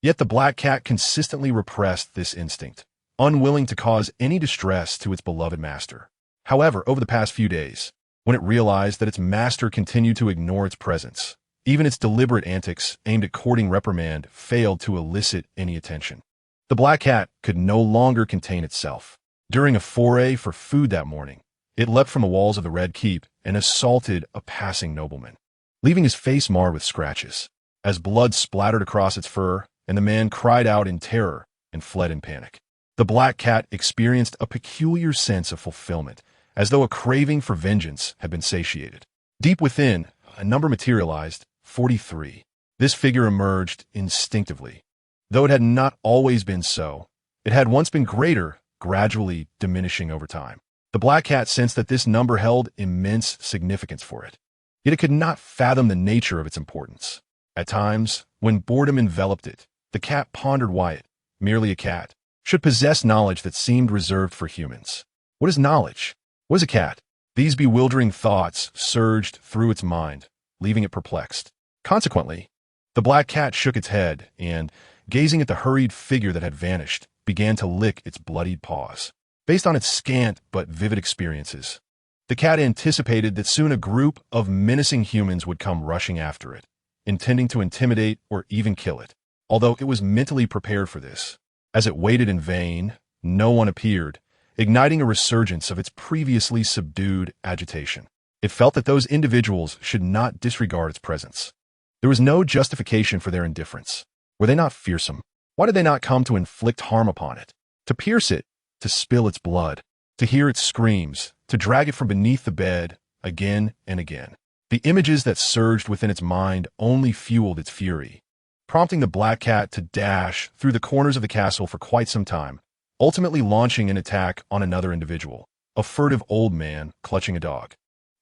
Yet the black cat consistently repressed this instinct, unwilling to cause any distress to its beloved master. However, over the past few days, when it realized that its master continued to ignore its presence, even its deliberate antics aimed at courting reprimand failed to elicit any attention. The black cat could no longer contain itself. During a foray for food that morning, it leapt from the walls of the Red Keep and assaulted a passing nobleman, leaving his face marred with scratches, as blood splattered across its fur, and the man cried out in terror and fled in panic. The black cat experienced a peculiar sense of fulfillment, as though a craving for vengeance had been satiated. Deep within, a number materialized, 43. This figure emerged instinctively, Though it had not always been so, it had once been greater, gradually diminishing over time. The black cat sensed that this number held immense significance for it, yet it could not fathom the nature of its importance. At times, when boredom enveloped it, the cat pondered why it, merely a cat, should possess knowledge that seemed reserved for humans. What is knowledge? What is a cat? These bewildering thoughts surged through its mind, leaving it perplexed. Consequently, the black cat shook its head and, gazing at the hurried figure that had vanished, began to lick its bloodied paws. Based on its scant but vivid experiences, the cat anticipated that soon a group of menacing humans would come rushing after it, intending to intimidate or even kill it. Although it was mentally prepared for this, as it waited in vain, no one appeared, igniting a resurgence of its previously subdued agitation. It felt that those individuals should not disregard its presence. There was no justification for their indifference. Were they not fearsome? Why did they not come to inflict harm upon it, to pierce it, to spill its blood, to hear its screams, to drag it from beneath the bed again and again? The images that surged within its mind only fueled its fury, prompting the black cat to dash through the corners of the castle for quite some time, ultimately launching an attack on another individual, a furtive old man clutching a dog.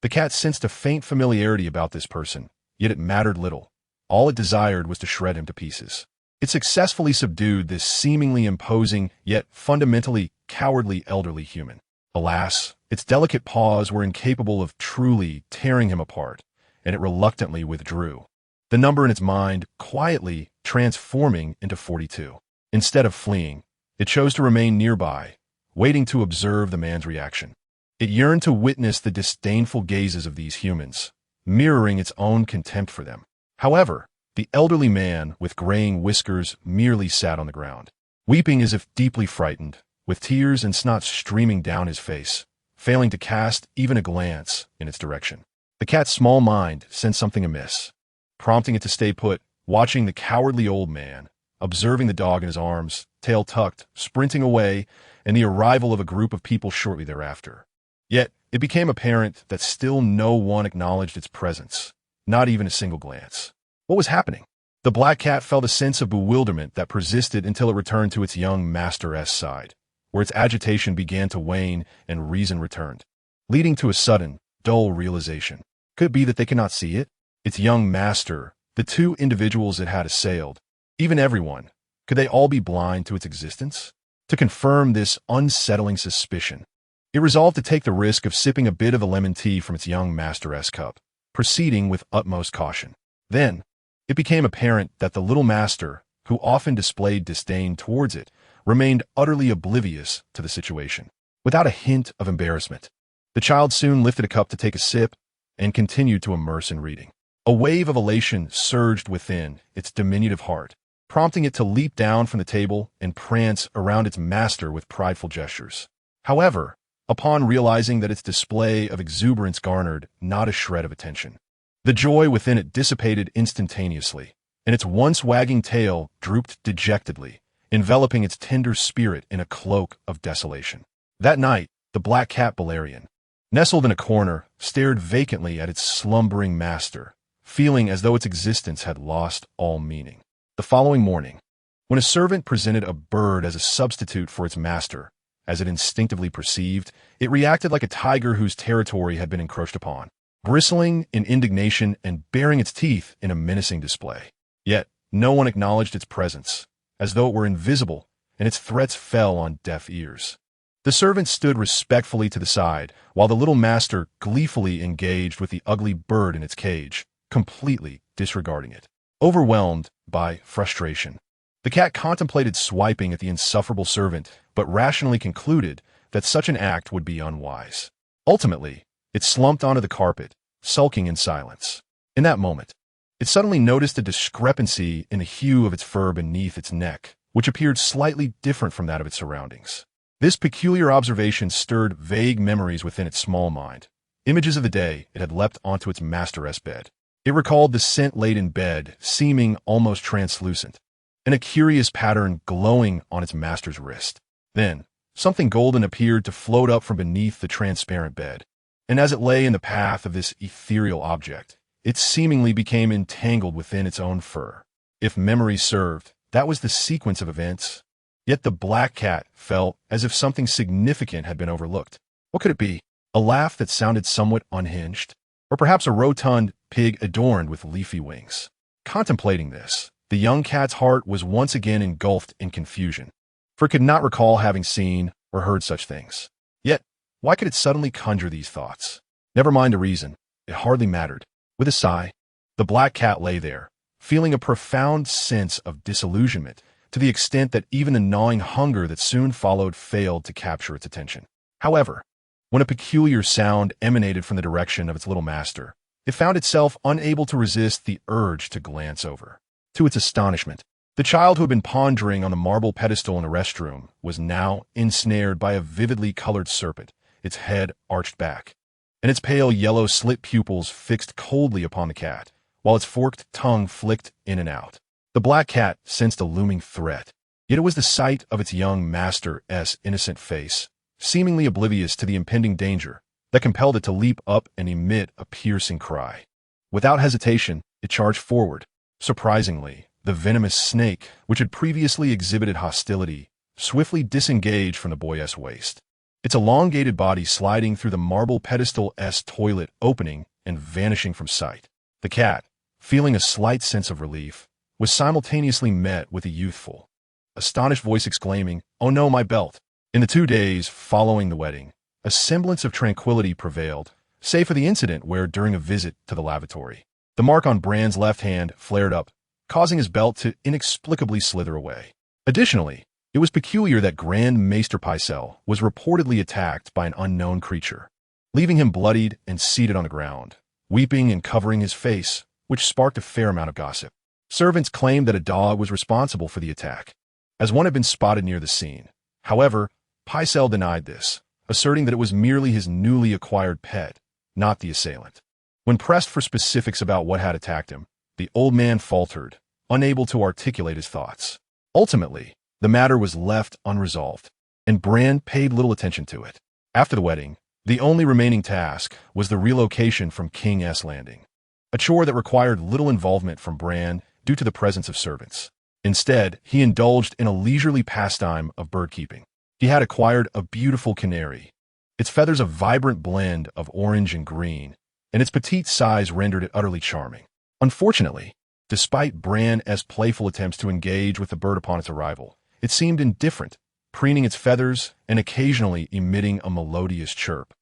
The cat sensed a faint familiarity about this person, yet it mattered little. All it desired was to shred him to pieces. It successfully subdued this seemingly imposing, yet fundamentally cowardly elderly human. Alas, its delicate paws were incapable of truly tearing him apart, and it reluctantly withdrew, the number in its mind quietly transforming into 42. Instead of fleeing, it chose to remain nearby, waiting to observe the man's reaction. It yearned to witness the disdainful gazes of these humans, mirroring its own contempt for them. However, the elderly man with graying whiskers merely sat on the ground, weeping as if deeply frightened, with tears and snot streaming down his face, failing to cast even a glance in its direction. The cat's small mind sensed something amiss, prompting it to stay put, watching the cowardly old man, observing the dog in his arms, tail tucked, sprinting away, and the arrival of a group of people shortly thereafter. Yet, it became apparent that still no one acknowledged its presence, not even a single glance. What was happening? The black cat felt a sense of bewilderment that persisted until it returned to its young master's side, where its agitation began to wane and reason returned, leading to a sudden, dull realization. Could it be that they could not see it? Its young master, the two individuals it had assailed, even everyone, could they all be blind to its existence? To confirm this unsettling suspicion, it resolved to take the risk of sipping a bit of the lemon tea from its young master's cup, proceeding with utmost caution. Then, it became apparent that the little master, who often displayed disdain towards it, remained utterly oblivious to the situation. Without a hint of embarrassment, the child soon lifted a cup to take a sip and continued to immerse in reading. A wave of elation surged within its diminutive heart, prompting it to leap down from the table and prance around its master with prideful gestures. However, upon realizing that its display of exuberance garnered not a shred of attention, the joy within it dissipated instantaneously, and its once wagging tail drooped dejectedly, enveloping its tender spirit in a cloak of desolation. That night, the black cat Baratheon, nestled in a corner, stared vacantly at its slumbering master, feeling as though its existence had lost all meaning. The following morning, when a servant presented a bird as a substitute for its master, as it instinctively perceived, it reacted like a tiger whose territory had been encroached upon, bristling in indignation and baring its teeth in a menacing display. Yet, no one acknowledged its presence, as though it were invisible, and its threats fell on deaf ears. The servant stood respectfully to the side, while the little master gleefully engaged with the ugly bird in its cage, completely disregarding it. Overwhelmed by frustration, the cat contemplated swiping at the insufferable servant, but rationally concluded that such an act would be unwise. Ultimately, it slumped onto the carpet, sulking in silence. In that moment, it suddenly noticed a discrepancy in the hue of its fur beneath its neck, which appeared slightly different from that of its surroundings. This peculiar observation stirred vague memories within its small mind, images of the day it had leapt onto its master's bed. It recalled the scent-laden bed, seeming almost translucent, and a curious pattern glowing on its master's wrist. Then, something golden appeared to float up from beneath the transparent bed, and as it lay in the path of this ethereal object, it seemingly became entangled within its own fur. If memory served, That was the sequence of events. Yet the black cat felt as if something significant had been overlooked. What could it be? A laugh that sounded somewhat unhinged? Or perhaps a rotund pig adorned with leafy wings? Contemplating this, the young cat's heart was once again engulfed in confusion, for it could not recall having seen or heard such things. Yet, why could it suddenly conjure these thoughts? Never mind the reason. It hardly mattered. With a sigh, the black cat lay there, feeling a profound sense of disillusionment, to the extent that even the gnawing hunger that soon followed failed to capture its attention. However, when a peculiar sound emanated from the direction of its little master, it found itself unable to resist the urge to glance over. To its astonishment, the child who had been pondering on the marble pedestal in the restroom was now ensnared by a vividly colored serpent, its head arched back, and its pale yellow slit pupils fixed coldly upon the cat, while its forked tongue flicked in and out. The black cat sensed a looming threat, yet it was the sight of its young master's innocent face, seemingly oblivious to the impending danger, that compelled it to leap up and emit a piercing cry. Without hesitation, it charged forward. Surprisingly, the venomous snake, which had previously exhibited hostility, swiftly disengaged from the boy's waist, its elongated body sliding through the marble pedestal's toilet opening and vanishing from sight. The cat, feeling a slight sense of relief, was simultaneously met with a youthful, astonished voice exclaiming, "Oh no, my belt!" In the 2 days following the wedding, a semblance of tranquility prevailed, save for the incident where, during a visit to the lavatory, the mark on Bran's left hand flared up, causing his belt to inexplicably slither away. Additionally, it was peculiar that Grand Maester Pycelle was reportedly attacked by an unknown creature, leaving him bloodied and seated on the ground, weeping and covering his face, which sparked a fair amount of gossip. Servants claimed that a dog was responsible for the attack, as one had been spotted near the scene. However, Pycelle denied this, asserting that it was merely his newly acquired pet, not the assailant. When pressed for specifics about what had attacked him, the old man faltered, unable to articulate his thoughts. Ultimately, the matter was left unresolved, and Bran paid little attention to it. After the wedding, the only remaining task was the relocation from King's Landing, a chore that required little involvement from Bran due to the presence of servants. Instead, he indulged in a leisurely pastime of bird-keeping. He had acquired a beautiful canary, its feathers a vibrant blend of orange and green, and its petite size rendered it utterly charming. Unfortunately, despite Bran's playful attempts to engage with the bird upon its arrival, it seemed indifferent, preening its feathers and occasionally emitting a melodious chirp,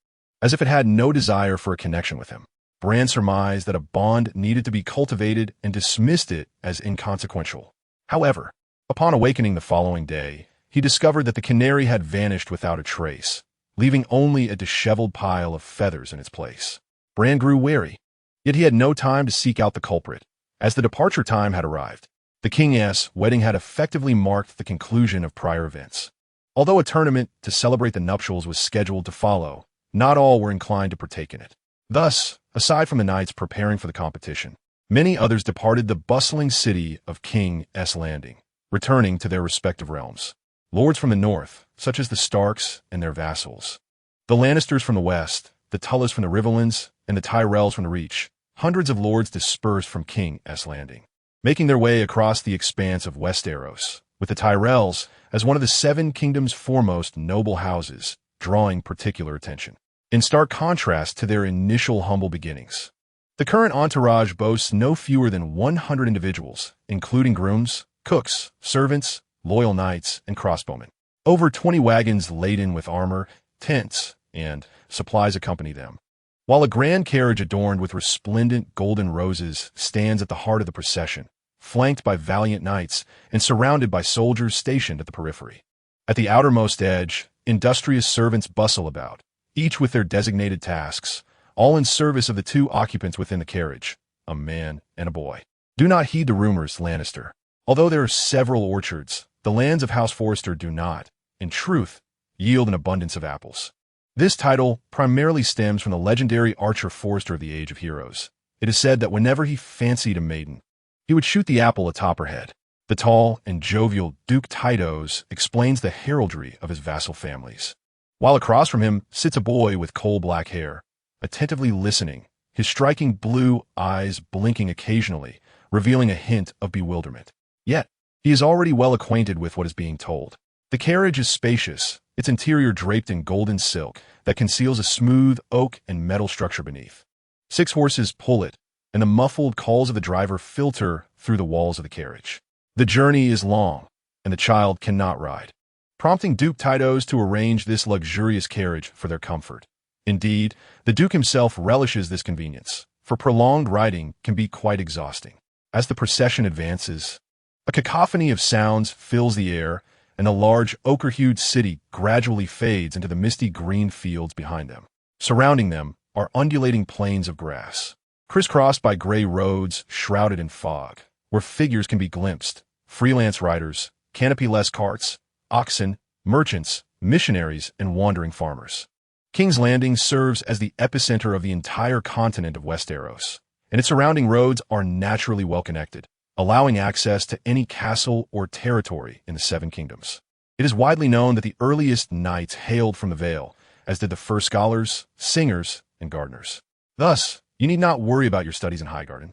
as if it had no desire for a connection with him. Bran surmised that a bond needed to be cultivated and dismissed it as inconsequential. However, upon awakening the following day, he discovered that the canary had vanished without a trace, leaving only a disheveled pile of feathers in its place. Bran grew wary, yet he had no time to seek out the culprit, as the departure time had arrived. The King's wedding had effectively marked the conclusion of prior events. Although a tournament to celebrate the nuptials was scheduled to follow, not all were inclined to partake in it. Thus, aside from the knights preparing for the competition, many others departed the bustling city of King's Landing, returning to their respective realms. Lords from the north, such as the Starks and their vassals, the Lannisters from the west, the Tullys from the Riverlands, and the Tyrells from the Reach, hundreds of lords dispersed from King's Landing, making their way across the expanse of Westeros, with the Tyrells as one of the 7 kingdoms' foremost noble houses, drawing particular attention. In stark contrast to their initial humble beginnings, the current entourage boasts no fewer than 100 individuals, including grooms, cooks, servants, loyal knights, and crossbowmen. Over 20 wagons laden with armor, tents, and supplies accompany them, while a grand carriage adorned with resplendent golden roses stands at the heart of the procession, flanked by valiant knights and surrounded by soldiers stationed at the periphery. At the outermost edge, industrious servants bustle about, each with their designated tasks, all in service of the 2 occupants within the carriage, a man and a boy. Do not heed the rumors, Lannister. Although there are several orchards, the lands of House Forrester do not, in truth, yield an abundance of apples. This title primarily stems from the legendary Archer Forrester of the Age of Heroes. It is said that whenever he fancied a maiden, he would shoot the apple atop her head. The tall and jovial Duke Tytos explains the heraldry of his vassal families, while across from him sits a boy with coal-black hair, attentively listening, his striking blue eyes blinking occasionally, revealing a hint of bewilderment. Yet, He is already well acquainted with what is being told. The carriage is spacious, its interior draped in golden silk that conceals a smooth oak and metal structure beneath. 6 horses pull it, and the muffled calls of the driver filter through the walls of the carriage. The journey is long, and the child cannot ride, prompting Duke Tytos to arrange this luxurious carriage for their comfort. Indeed, the Duke himself relishes this convenience, for prolonged riding can be quite exhausting. As the procession advances, a cacophony of sounds fills the air, and the large ochre-hued city gradually fades into the misty green fields behind them. Surrounding them are undulating plains of grass, crisscrossed by gray roads shrouded in fog, where figures can be glimpsed: freelance riders, canopy-less carts, oxen, merchants, missionaries, and wandering farmers. King's Landing serves as the epicenter of the entire continent of Westeros, and its surrounding roads are naturally well-connected, allowing access to any castle or territory in the Seven Kingdoms. It is widely known that the earliest knights hailed from the Vale, as did the first scholars, singers, and gardeners. Thus, you need not worry about your studies in Highgarden.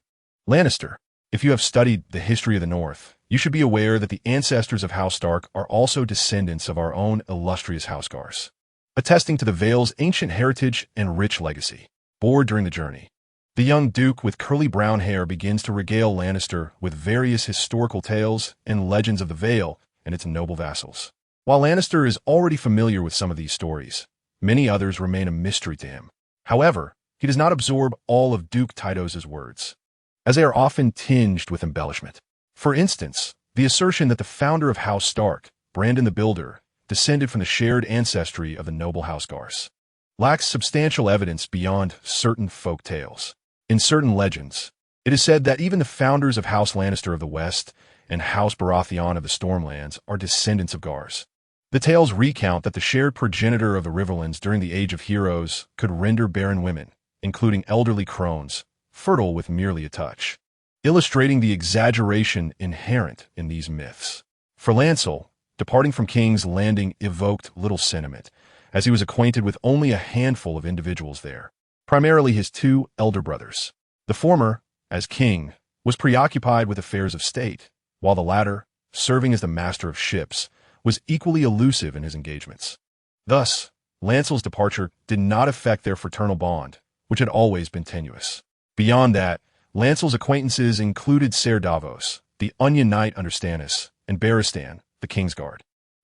Lannister, if you have studied the history of the North, you should be aware that the ancestors of House Stark are also descendants of our own illustrious Houseguards, attesting to the Vale's ancient heritage and rich legacy. Bored during the journey, the young Duke with curly brown hair begins to regale Lannister with various historical tales and legends of the Vale and its noble vassals. While Lannister is already familiar with some of these stories, many others remain a mystery to him. However, he does not absorb all of Duke Tytos' words, as they are often tinged with embellishment. For instance, the assertion that the founder of House Stark, Brandon the Builder, descended from the shared ancestry of the noble Houseguards, lacks substantial evidence beyond certain folk tales. In certain legends, it is said that even the founders of House Lannister of the West and House Baratheon of the Stormlands are descendants of Gars. The tales recount that the shared progenitor of the Riverlands during the Age of Heroes could render barren women, including elderly crones, fertile with merely a touch, illustrating the exaggeration inherent in these myths. For Lancel, departing from King's Landing evoked little sentiment, as he was acquainted with only a handful of individuals there, primarily his 2 elder brothers. The former, as king, was preoccupied with affairs of state, while the latter, serving as the master of ships, was equally elusive in his engagements. Thus, Lancel's departure did not affect their fraternal bond, which had always been tenuous. Beyond that, Lancel's acquaintances included Ser Davos, the Onion Knight under Stannis, and Barristan, the Kingsguard.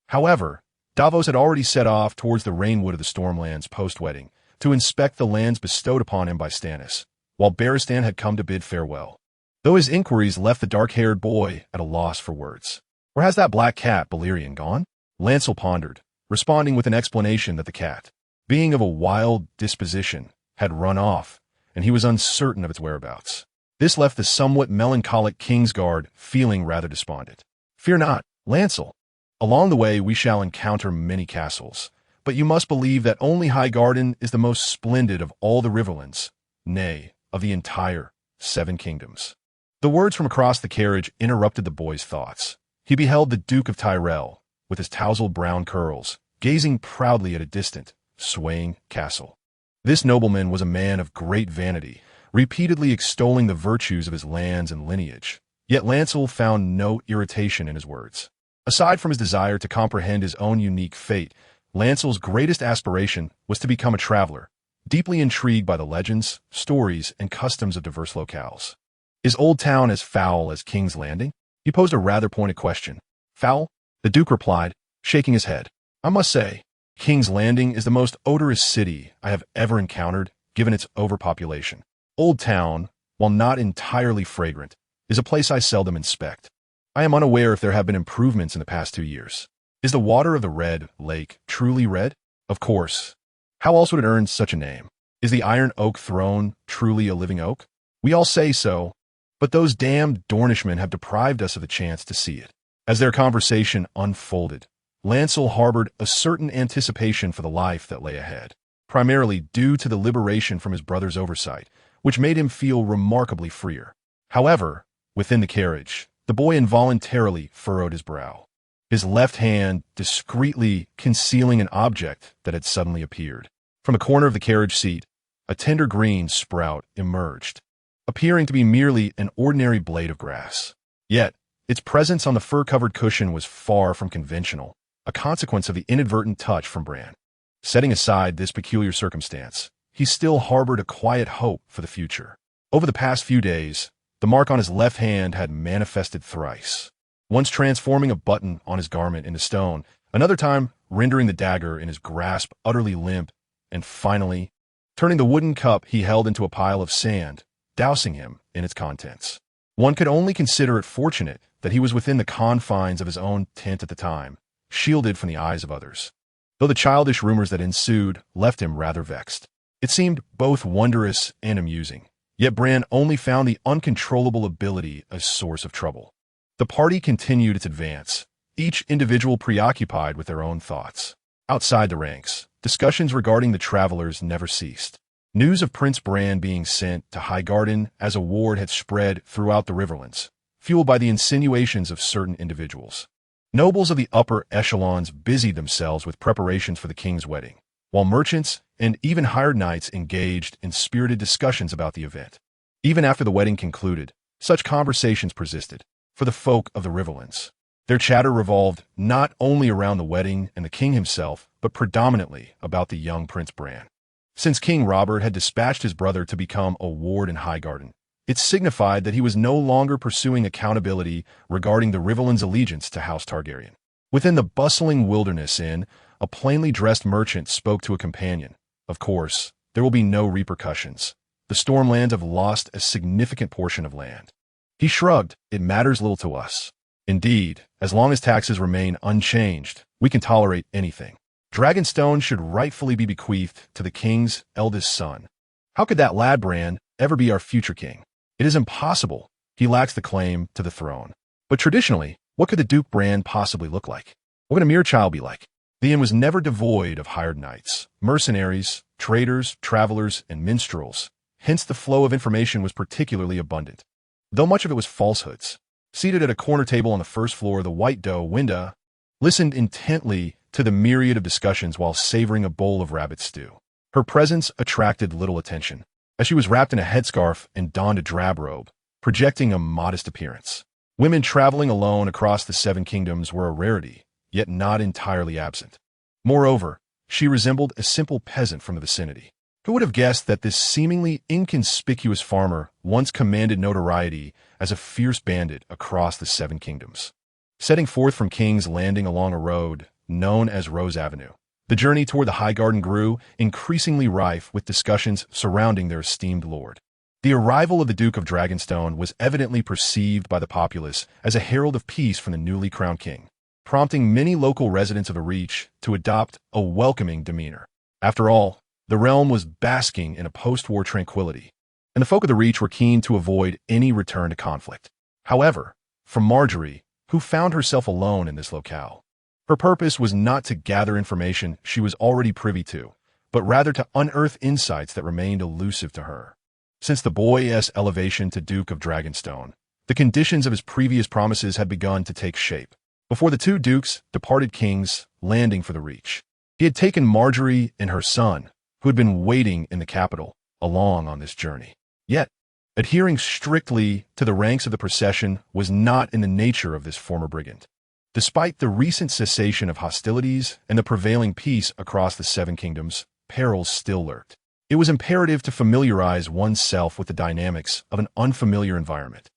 However, Davos had already set off towards the Rainwood of the Stormlands post-wedding to inspect the lands bestowed upon him by Stannis, while Barristan had come to bid farewell. Though his inquiries left the dark-haired boy at a loss for words. Where has that black cat, Balerion, gone? Lancel pondered, responding with an explanation that the cat, being of a wild disposition, had run off, and he was uncertain of its whereabouts. This left the somewhat melancholic Kingsguard feeling rather despondent. Fear not, Lancel. Along the way we shall encounter many castles, but you must believe that only Highgarden is the most splendid of all the Riverlands, nay, of the entire 7 Kingdoms. The words from across the carriage interrupted the boy's thoughts. He beheld the Duke of Tyrell, with his tousled brown curls, gazing proudly at a distant, swaying castle. This nobleman was a man of great vanity, repeatedly extolling the virtues of his lands and lineage. Yet Lancel found no irritation in his words. Aside from his desire to comprehend his own unique fate, Lancel's greatest aspiration was to become a traveler, deeply intrigued by the legends, stories, and customs of diverse locales. Is Old Town as foul as King's Landing? He posed a rather pointed question. Foul? The Duke replied, shaking his head. I must say, King's Landing is the most odorous city I have ever encountered, given its overpopulation. Old Town, while not entirely fragrant, is a place I seldom inspect. I am unaware if there have been improvements in the past 2 years. Is the water of the Red Lake truly red? Of course. How else would it earn such a name? Is the Iron Oak Throne truly a living oak? We all say so, but those damned Dornishmen have deprived us of the chance to see it. As their conversation unfolded, Lancel harbored a certain anticipation for the life that lay ahead, primarily due to the liberation from his brother's oversight, which made him feel remarkably freer. However, within the carriage, the boy involuntarily furrowed his brow, his left hand discreetly concealing an object that had suddenly appeared. From a corner of the carriage seat, a tender green sprout emerged, appearing to be merely an ordinary blade of grass. Yet, Its presence on the fur-covered cushion was far from conventional, a consequence of the inadvertent touch from Bran. Setting aside this peculiar circumstance, he still harbored a quiet hope for the future. Over the past few days, the mark on his left hand had manifested thrice, once transforming a button on his garment into stone, another time rendering the dagger in his grasp utterly limp, and finally, turning the wooden cup he held into a pile of sand, dousing him in its contents. One could only consider it fortunate that he was within the confines of his own tent at the time, shielded from the eyes of others. Though the childish rumors that ensued left him rather vexed. It seemed both wondrous and amusing, yet Bran only found the uncontrollable ability a source of trouble. The party continued its advance, each individual preoccupied with their own thoughts. Outside the ranks, discussions regarding the travelers never ceased. News of Prince Bran being sent to Highgarden as a ward had spread throughout the Riverlands, fueled by the insinuations of certain individuals. Nobles of the upper echelons busied themselves with preparations for the king's wedding, while merchants and even hired knights engaged in spirited discussions about the event. Even after the wedding concluded, such conversations persisted. For the folk of the Riverlands, their chatter revolved not only around the wedding and the king himself, but predominantly about the young Prince Bran. Since King Robert had dispatched his brother to become a ward in Highgarden, it signified that he was no longer pursuing accountability regarding the Riverlands' allegiance to House Targaryen. Within the bustling wilderness inn, a plainly dressed merchant spoke to a companion. Of course, there will be no repercussions. The Stormlands have lost a significant portion of land. He shrugged. It matters little to us. Indeed, as long as taxes remain unchanged, we can tolerate anything. Dragonstone should rightfully be bequeathed to the king's eldest son. How could that lad Bran ever be our future king? It is impossible. He lacks the claim to the throne. But traditionally, what could the Duke Bran possibly look like? What can a mere child be like? The inn was never devoid of hired knights, mercenaries, traders, travelers, and minstrels. Hence the flow of information was particularly abundant. Though much of it was falsehoods. Seated at a corner table on the first floor, the White Doe, Winda, listened intently to the myriad of discussions while savoring a bowl of rabbit stew. Her presence attracted little attention, as she was wrapped in a headscarf and donned a drab robe, projecting a modest appearance. Women traveling alone across the Seven Kingdoms were a rarity, yet not entirely absent. Moreover, she resembled a simple peasant from the vicinity. Who would have guessed that this seemingly inconspicuous farmer once commanded notoriety as a fierce bandit across the Seven Kingdoms? Setting forth from King's Landing along a road known as Rose Avenue, the journey toward the Highgarden grew increasingly rife with discussions surrounding their esteemed lord. The arrival of the Duke of Dragonstone was evidently perceived by the populace as a herald of peace from the newly crowned king, prompting many local residents of the Reach to adopt a welcoming demeanor. After all, the realm was basking in a post-war tranquility, and the folk of the Reach were keen to avoid any return to conflict. However, for Marjorie, who found herself alone in this locale, her purpose was not to gather information she was already privy to, but rather to unearth insights that remained elusive to her. Since the boy's elevation to Duke of Dragonstone, the conditions of his previous promises had begun to take shape. Before the two dukes departed King's Landing for the Reach, he had taken Marjorie and her son, who had been waiting in the capital, along on this journey. Yet, adhering strictly to the ranks of the procession was not in the nature of this former brigand. Despite the recent cessation of hostilities and the prevailing peace across the Seven Kingdoms, perils still lurked. It was imperative to familiarize oneself with the dynamics of an unfamiliar environment.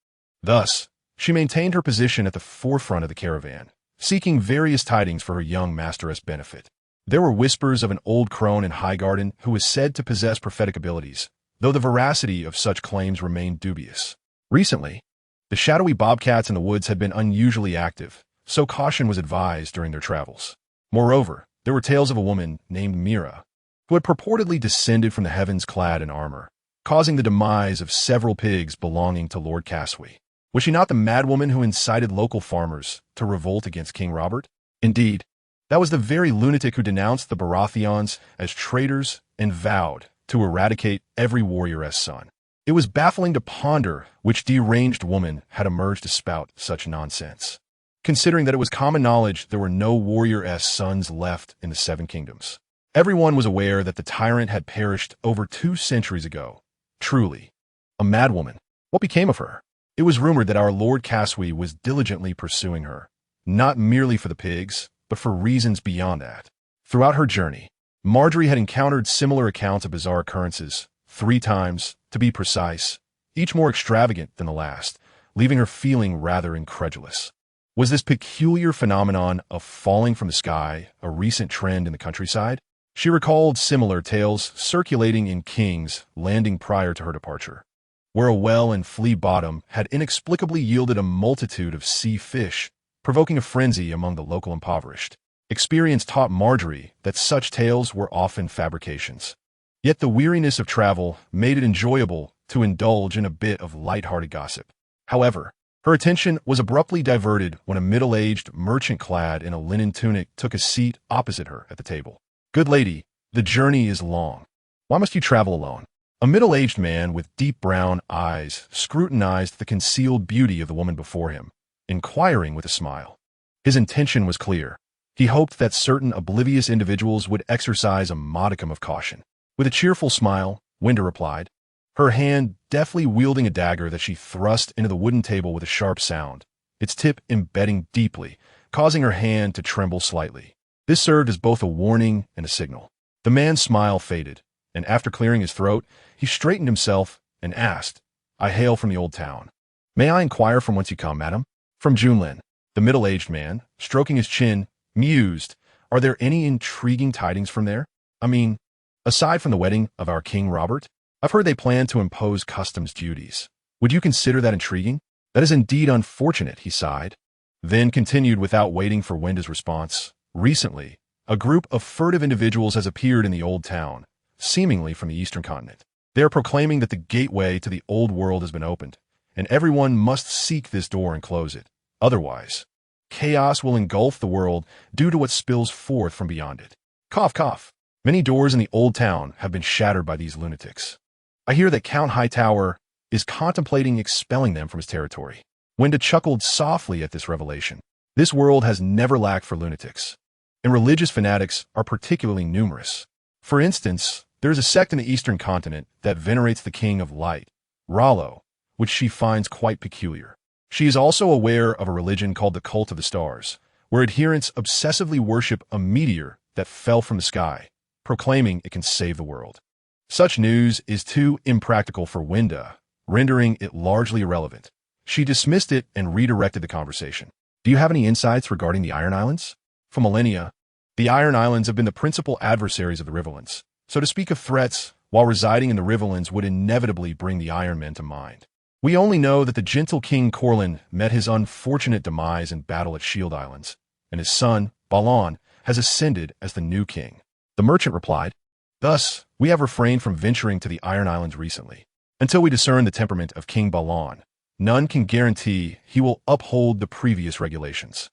Thus, she maintained her position at the forefront of the caravan, seeking various tidings for her young master's benefit. There were whispers of an old crone in Highgarden who was said to possess prophetic abilities, though the veracity of such claims remained dubious. Recently, the shadowy bobcats in the woods had been unusually active, so caution was advised during their travels. Moreover, there were tales of a woman named Mira, who had purportedly descended from the heavens clad in armor, causing the demise of several pigs belonging to Lord Caswy. Was she not the madwoman who incited local farmers to revolt against King Robert? Indeed, that was the very lunatic who denounced the Baratheons as traitors and vowed to eradicate every warrior's son. It was baffling to ponder which deranged woman had emerged to spout such nonsense, considering that it was common knowledge there were no warrior's sons left in the Seven Kingdoms. Everyone was aware that the tyrant had perished over 2 centuries ago. Truly, a madwoman. What became of her? It was rumored that our Lord Caswy was diligently pursuing her, not merely for the pigs, but for reasons beyond that. Throughout her journey, Marjorie had encountered similar accounts of bizarre occurrences, 3 times, to be precise, each more extravagant than the last, leaving her feeling rather incredulous. Was this peculiar phenomenon of falling from the sky a recent trend in the countryside? She recalled similar tales circulating in King's Landing prior to her departure, where a well in Flea Bottom had inexplicably yielded a multitude of sea fish, provoking a frenzy among the local impoverished. Experience taught Marjorie that such tales were often fabrications. Yet the weariness of travel made it enjoyable to indulge in a bit of light-hearted gossip. However, her attention was abruptly diverted when a middle-aged merchant clad in a linen tunic took a seat opposite her at the table. "Good lady, the journey is long. Why must you travel alone?" A middle-aged man with deep brown eyes scrutinized the concealed beauty of the woman before him, inquiring with a smile. His intention was clear. He hoped that certain oblivious individuals would exercise a modicum of caution. With a cheerful smile, Wenda replied, her hand deftly wielding a dagger that she thrust into the wooden table with a sharp sound, its tip embedding deeply, causing her hand to tremble slightly. This served as both a warning and a signal. The man's smile faded, and after clearing his throat, he straightened himself and asked, "I hail from the old town. May I inquire from whence you come, madam?" "From Junlin." The middle-aged man, stroking his chin, mused, "Are there any intriguing tidings from there? I mean, aside from the wedding of our King Robert? I've heard they plan to impose customs duties. Would you consider that intriguing?" "That is indeed unfortunate," he sighed. Then continued without waiting for Wenda's response. "Recently, a group of furtive individuals has appeared in the old town, seemingly from the eastern continent. They are proclaiming that the gateway to the old world has been opened, and everyone must seek this door and close it. Otherwise, chaos will engulf the world due to what spills forth from beyond it." Cough, cough. Many doors in the old town have been shattered by these lunatics. I hear that Count Hightower is contemplating expelling them from his territory. Wenda chuckled softly at this revelation. This world has never lacked for lunatics, and religious fanatics are particularly numerous. For instance, there is a sect in the eastern continent that venerates the King of Light, Rollo, which she finds quite peculiar. She is also aware of a religion called the Cult of the Stars, where adherents obsessively worship a meteor that fell from the sky, proclaiming it can save the world. Such news is too impractical for Wenda, rendering it largely irrelevant. She dismissed it and redirected the conversation. "Do you have any insights regarding the Iron Islands?" For millennia, the Iron Islands have been the principal adversaries of the Riverlands, so to speak of threats while residing in the Riverlands would inevitably bring the Iron Men to mind. "We only know that the gentle King Corlin met his unfortunate demise in battle at Shield Islands, and his son, Balon, has ascended as the new king," the merchant replied. "Thus, we have refrained from venturing to the Iron Islands recently. Until we discern the temperament of King Balon, none can guarantee he will uphold the previous regulations."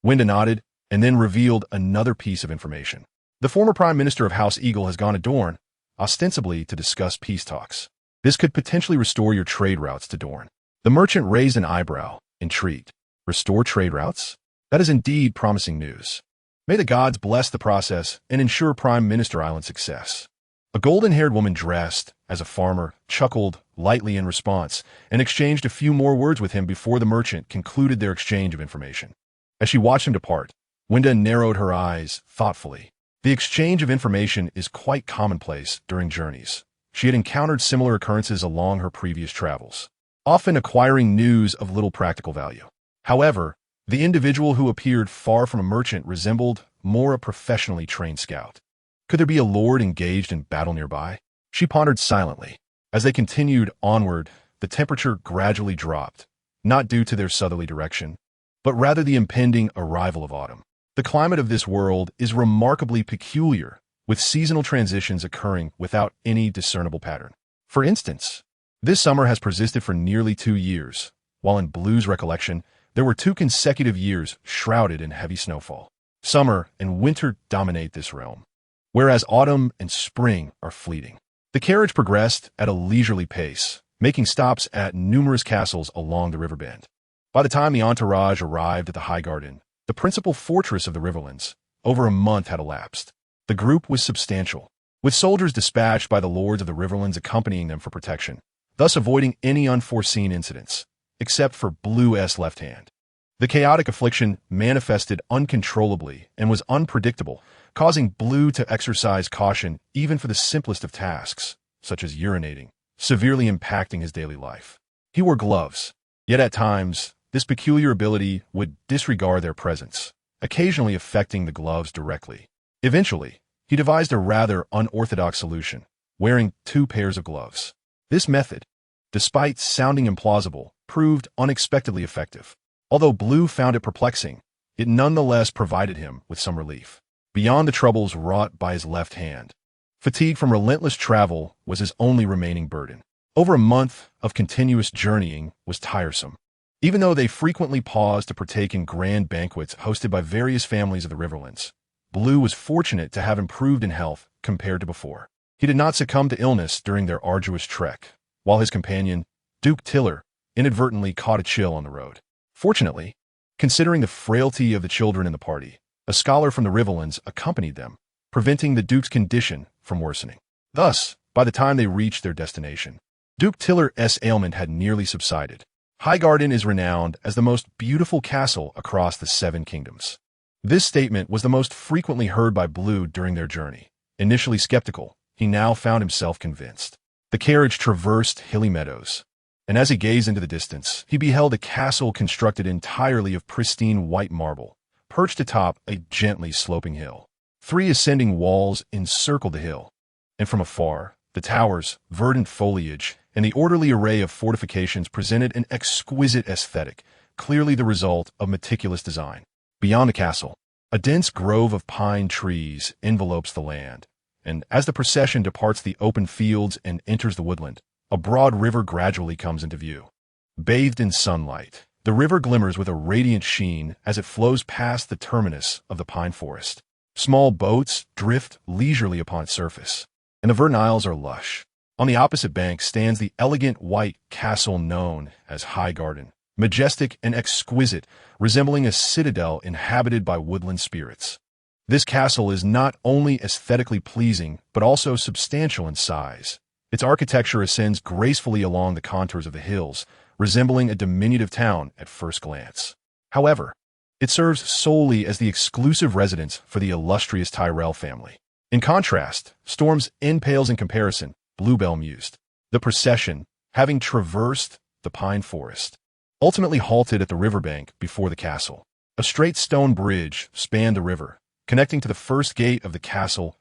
Wenda nodded and then revealed another piece of information. The former Prime Minister of House Eagle has gone to Dorne, ostensibly to discuss peace talks. This could potentially restore your trade routes to Dorne. The merchant raised an eyebrow, intrigued. Restore trade routes? That is indeed promising news. May the gods bless the process and ensure Prime Minister Island success. A golden-haired woman dressed as a farmer chuckled lightly in response and exchanged a few more words with him before the merchant concluded their exchange of information. As she watched him depart, Wenda narrowed her eyes thoughtfully. The exchange of information is quite commonplace during journeys. She had encountered similar occurrences along her previous travels, often acquiring news of little practical value. However, the individual who appeared far from a merchant resembled more a professionally trained scout. Could there be a lord engaged in battle nearby? She pondered silently. As they continued onward, the temperature gradually dropped, not due to their southerly direction, but rather the impending arrival of autumn. The climate of this world is remarkably peculiar, with seasonal transitions occurring without any discernible pattern. For instance, this summer has persisted for nearly 2 years, while in Blue's recollection, there were 2 consecutive years shrouded in heavy snowfall. Summer and winter dominate this realm, whereas autumn and spring are fleeting. The carriage progressed at a leisurely pace, making stops at numerous castles along the river bend. By the time the entourage arrived at the High Garden, the principal fortress of the Riverlands, over a month had elapsed. The group was substantial, with soldiers dispatched by the lords of the Riverlands accompanying them for protection, thus avoiding any unforeseen incidents. except for Blue's left hand. The chaotic affliction manifested uncontrollably and was unpredictable, causing Blue to exercise caution even for the simplest of tasks, such as urinating, severely impacting his daily life. He wore gloves, yet at times, this peculiar ability would disregard their presence, occasionally affecting the gloves directly. Eventually, he devised a rather unorthodox solution, wearing 2 pairs of gloves. This method, despite sounding implausible, proved unexpectedly effective. Although Blue found it perplexing, it nonetheless provided him with some relief. Beyond the troubles wrought by his left hand, fatigue from relentless travel was his only remaining burden. Over a month of continuous journeying was tiresome. Even though they frequently paused to partake in grand banquets hosted by various families of the Riverlands, Blue was fortunate to have improved in health compared to before. He did not succumb to illness during their arduous trek, while his companion, Duke Tiller, inadvertently caught a chill on the road. Fortunately, considering the frailty of the children in the party, a scholar from the Riverlands accompanied them, preventing the Duke's condition from worsening. Thus, by the time they reached their destination, Duke Tiller's ailment had nearly subsided. Highgarden is renowned as the most beautiful castle across the 7 kingdoms. This statement was the most frequently heard by Blue during their journey. Initially skeptical, he now found himself convinced. The carriage traversed hilly meadows, and as he gazed into the distance, he beheld a castle constructed entirely of pristine white marble, perched atop a gently sloping hill. 3 ascending walls encircled the hill, and from afar, the towers, verdant foliage, and the orderly array of fortifications presented an exquisite aesthetic, clearly the result of meticulous design. Beyond the castle, a dense grove of pine trees envelopes the land, and as the procession departs the open fields and enters the woodland, a broad river gradually comes into view. Bathed in sunlight, the river glimmers with a radiant sheen as it flows past the terminus of the pine forest. Small boats drift leisurely upon its surface, and the verdant isles are lush. On the opposite bank stands the elegant white castle known as Highgarden, majestic and exquisite, resembling a citadel inhabited by woodland spirits. This castle is not only aesthetically pleasing, but also substantial in size. Its architecture ascends gracefully along the contours of the hills, resembling a diminutive town at first glance. However, it serves solely as the exclusive residence for the illustrious Tyrell family. In contrast, Storm's Inn pales in comparison, Bluebell mused. The procession, having traversed the pine forest, ultimately halted at the riverbank before the castle. A straight stone bridge spanned the river, connecting to the first gate of the castle's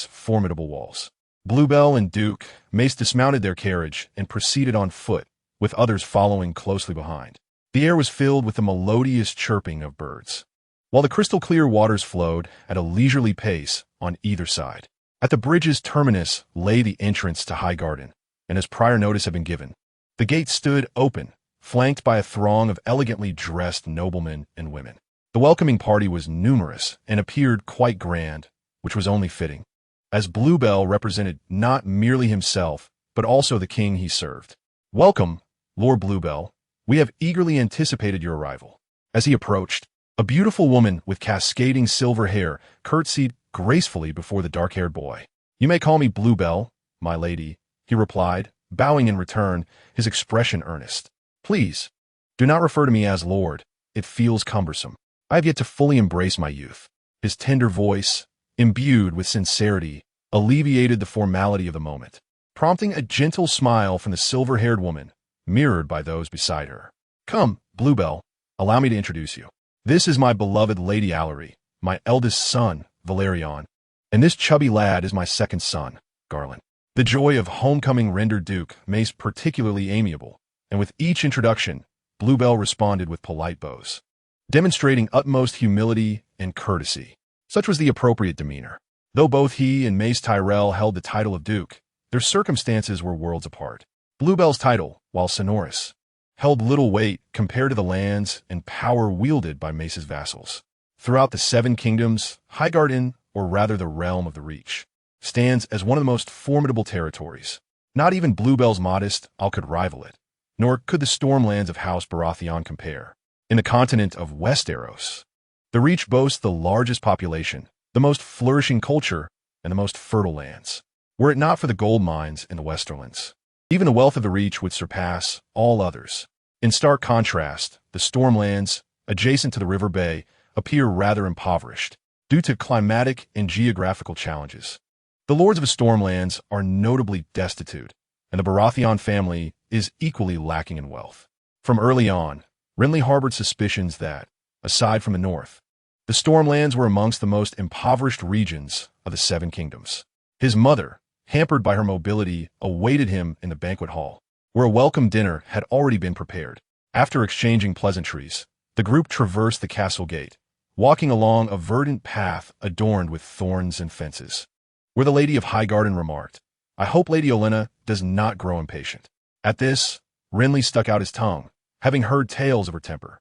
formidable walls. Bluebell and Duke Mace dismounted their carriage and proceeded on foot, with others following closely behind. The air was filled with the melodious chirping of birds, while the crystal-clear waters flowed at a leisurely pace on either side. At the bridge's terminus lay the entrance to Highgarden, and as prior notice had been given, the gate stood open, flanked by a throng of elegantly dressed noblemen and women. The welcoming party was numerous and appeared quite grand, which was only fitting, as Bluebell represented not merely himself, but also the king he served. "Welcome, Lord Bluebell. We have eagerly anticipated your arrival." As he approached, a beautiful woman with cascading silver hair curtsied gracefully before the dark-haired boy. "You may call me Bluebell, my lady," he replied, bowing in return, his expression earnest. "Please, do not refer to me as Lord. It feels cumbersome. I have yet to fully embrace my youth." His tender voice, imbued with sincerity, alleviated the formality of the moment, prompting a gentle smile from the silver-haired woman, mirrored by those beside her. "Come, Bluebell, allow me to introduce you. This is my beloved Lady Allery, my eldest son, Valerion, and this chubby lad is my second son, Garland." The joy of homecoming rendered Duke Mace particularly amiable, and with each introduction, Bluebell responded with polite bows, demonstrating utmost humility and courtesy. Such was the appropriate demeanor. Though both he and Mace Tyrell held the title of Duke, their circumstances were worlds apart. Bluebell's title, while sonorous, held little weight compared to the lands and power wielded by Mace's vassals. Throughout the 7 kingdoms, Highgarden, or rather the realm of the Reach, stands as one of the most formidable territories. Not even Bluebell's modest Isle could rival it, nor could the Stormlands of House Baratheon compare. In the continent of Westeros, the Reach boasts the largest population, the most flourishing culture, and the most fertile lands. Were it not for the gold mines in the Westerlands, even the wealth of the Reach would surpass all others. In stark contrast, the Stormlands, adjacent to the River Bay, appear rather impoverished, due to climatic and geographical challenges. The lords of the Stormlands are notably destitute, and the Baratheon family is equally lacking in wealth. From early on, Renly harbored suspicions that, aside from the north, the Stormlands were amongst the most impoverished regions of the Seven Kingdoms. His mother, hampered by her mobility, awaited him in the banquet hall, where a welcome dinner had already been prepared. After exchanging pleasantries, the group traversed the castle gate, walking along a verdant path adorned with thorns and fences, where the Lady of Highgarden remarked, "I hope Lady Olenna does not grow impatient." At this, Renly stuck out his tongue, having heard tales of her temper.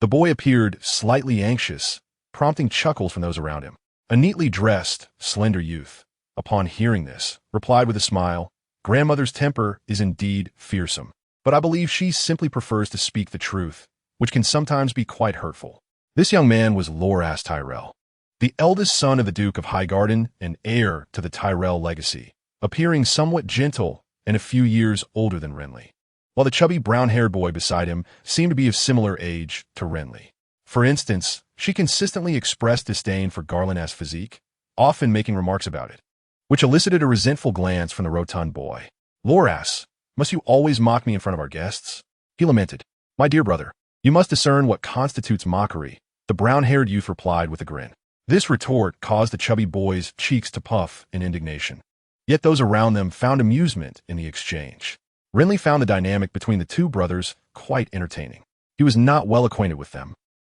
The boy appeared slightly anxious, prompting chuckles from those around him. A neatly dressed, slender youth, upon hearing this, replied with a smile, "Grandmother's temper is indeed fearsome, but I believe she simply prefers to speak the truth, which can sometimes be quite hurtful." This young man was Loras Tyrell, the eldest son of the Duke of Highgarden and heir to the Tyrell legacy, appearing somewhat gentle and a few years older than Renly, while the chubby brown-haired boy beside him seemed to be of similar age to Renly. For instance, she consistently expressed disdain for Garlan's physique, often making remarks about it, which elicited a resentful glance from the rotund boy. "Loras, must you always mock me in front of our guests?" he lamented. "My dear brother, you must discern what constitutes mockery," the brown-haired youth replied with a grin. This retort caused the chubby boy's cheeks to puff in indignation. Yet those around them found amusement in the exchange. Renly found the dynamic between the two brothers quite entertaining. He was not well acquainted with them,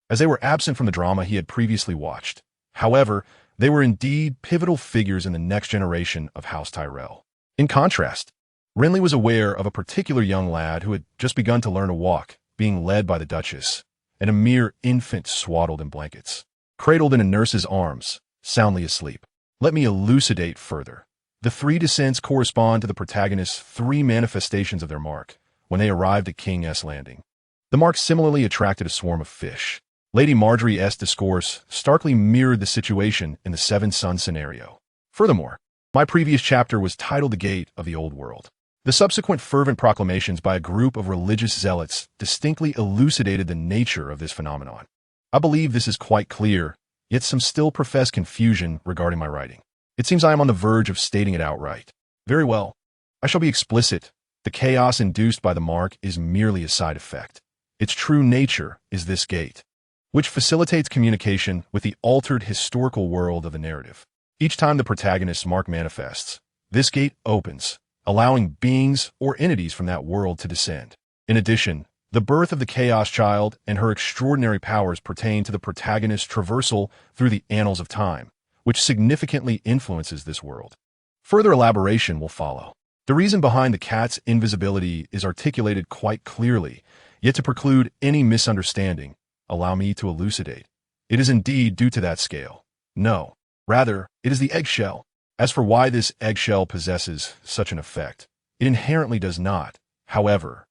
as they were absent from the drama he had previously watched. However, they were indeed pivotal figures in the next generation of House Tyrell. In contrast, Renly was aware of a particular young lad who had just begun to learn to walk, being led by the Duchess, and a mere infant swaddled in blankets, cradled in a nurse's arms, soundly asleep. Let me elucidate further. The three descents correspond to the protagonist's three manifestations of their mark when they arrived at King's Landing. The mark similarly attracted a swarm of fish. Lady Margaery S. Discourse starkly mirrored the situation in the Seven Sons scenario. Furthermore, my previous chapter was titled The Gate of the Old World. The subsequent fervent proclamations by a group of religious zealots distinctly elucidated the nature of this phenomenon. I believe this is quite clear, yet some still profess confusion regarding my writing. It seems I am on the verge of stating it outright. Very well. I shall be explicit. The chaos induced by the mark is merely a side effect. Its true nature is this gate, which facilitates communication with the altered historical world of the narrative. Each time the protagonist's mark manifests, this gate opens, allowing beings or entities from that world to descend. In addition, the birth of the Chaos Child and her extraordinary powers pertain to the protagonist's traversal through the annals of time, which significantly influences this world. Further elaboration will follow. The reason behind the cat's invisibility is articulated quite clearly, yet to preclude any misunderstanding, allow me to elucidate. It is indeed due to that scale. No, rather, it is the eggshell. As for why this eggshell possesses such an effect, it inherently does not. However,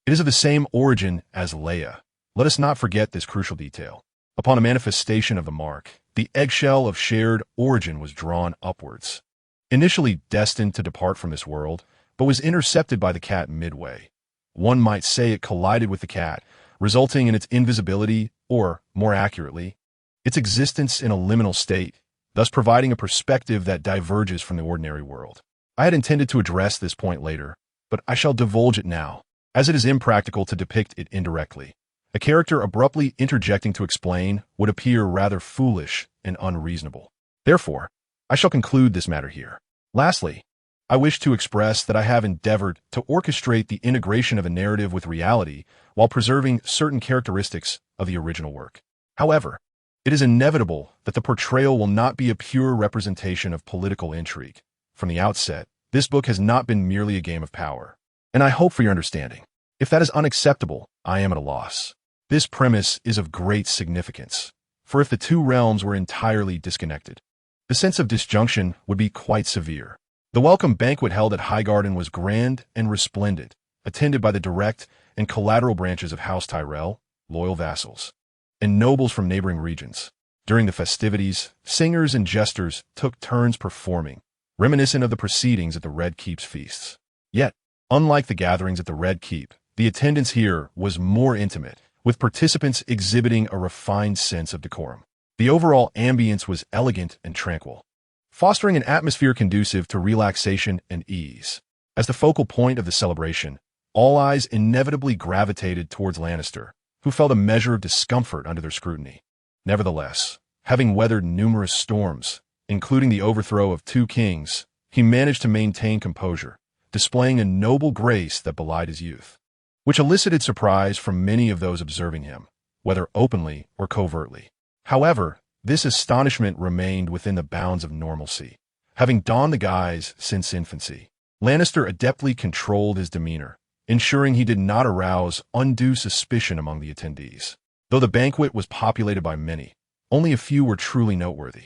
it is of the same origin as Leia. Let us not forget this crucial detail. Upon a manifestation of the mark, the eggshell of shared origin was drawn upwards, initially destined to depart from this world, but was intercepted by the cat midway. One might say it collided with the cat, resulting in its invisibility, or, more accurately, its existence in a liminal state, thus providing a perspective that diverges from the ordinary world. I had intended to address this point later, but I shall divulge it now, as it is impractical to depict it indirectly. A character abruptly interjecting to explain would appear rather foolish and unreasonable. Therefore, I shall conclude this matter here. Lastly, I wish to express that I have endeavored to orchestrate the integration of a narrative with reality while preserving certain characteristics of the original work. However, it is inevitable that the portrayal will not be a pure representation of political intrigue. From the outset, this book has not been merely a game of power, and I hope for your understanding. If that is unacceptable, I am at a loss. This premise is of great significance, for if the two realms were entirely disconnected, the sense of disjunction would be quite severe. The welcome banquet held at Highgarden was grand and resplendent, attended by the direct and collateral branches of House Tyrell, loyal vassals, and nobles from neighboring regions. During the festivities, singers and jesters took turns performing, reminiscent of the proceedings at the Red Keep's feasts. Yet, unlike the gatherings at the Red Keep, the attendance here was more intimate, with participants exhibiting a refined sense of decorum. The overall ambience was elegant and tranquil, fostering an atmosphere conducive to relaxation and ease. As the focal point of the celebration, all eyes inevitably gravitated towards Lannister, who felt a measure of discomfort under their scrutiny. Nevertheless, having weathered numerous storms, including the overthrow of 2 kings, he managed to maintain composure, displaying a noble grace that belied his youth, which elicited surprise from many of those observing him, whether openly or covertly. However, this astonishment remained within the bounds of normalcy. Having donned the guise since infancy, Lannister adeptly controlled his demeanor, ensuring he did not arouse undue suspicion among the attendees. Though the banquet was populated by many, only a few were truly noteworthy.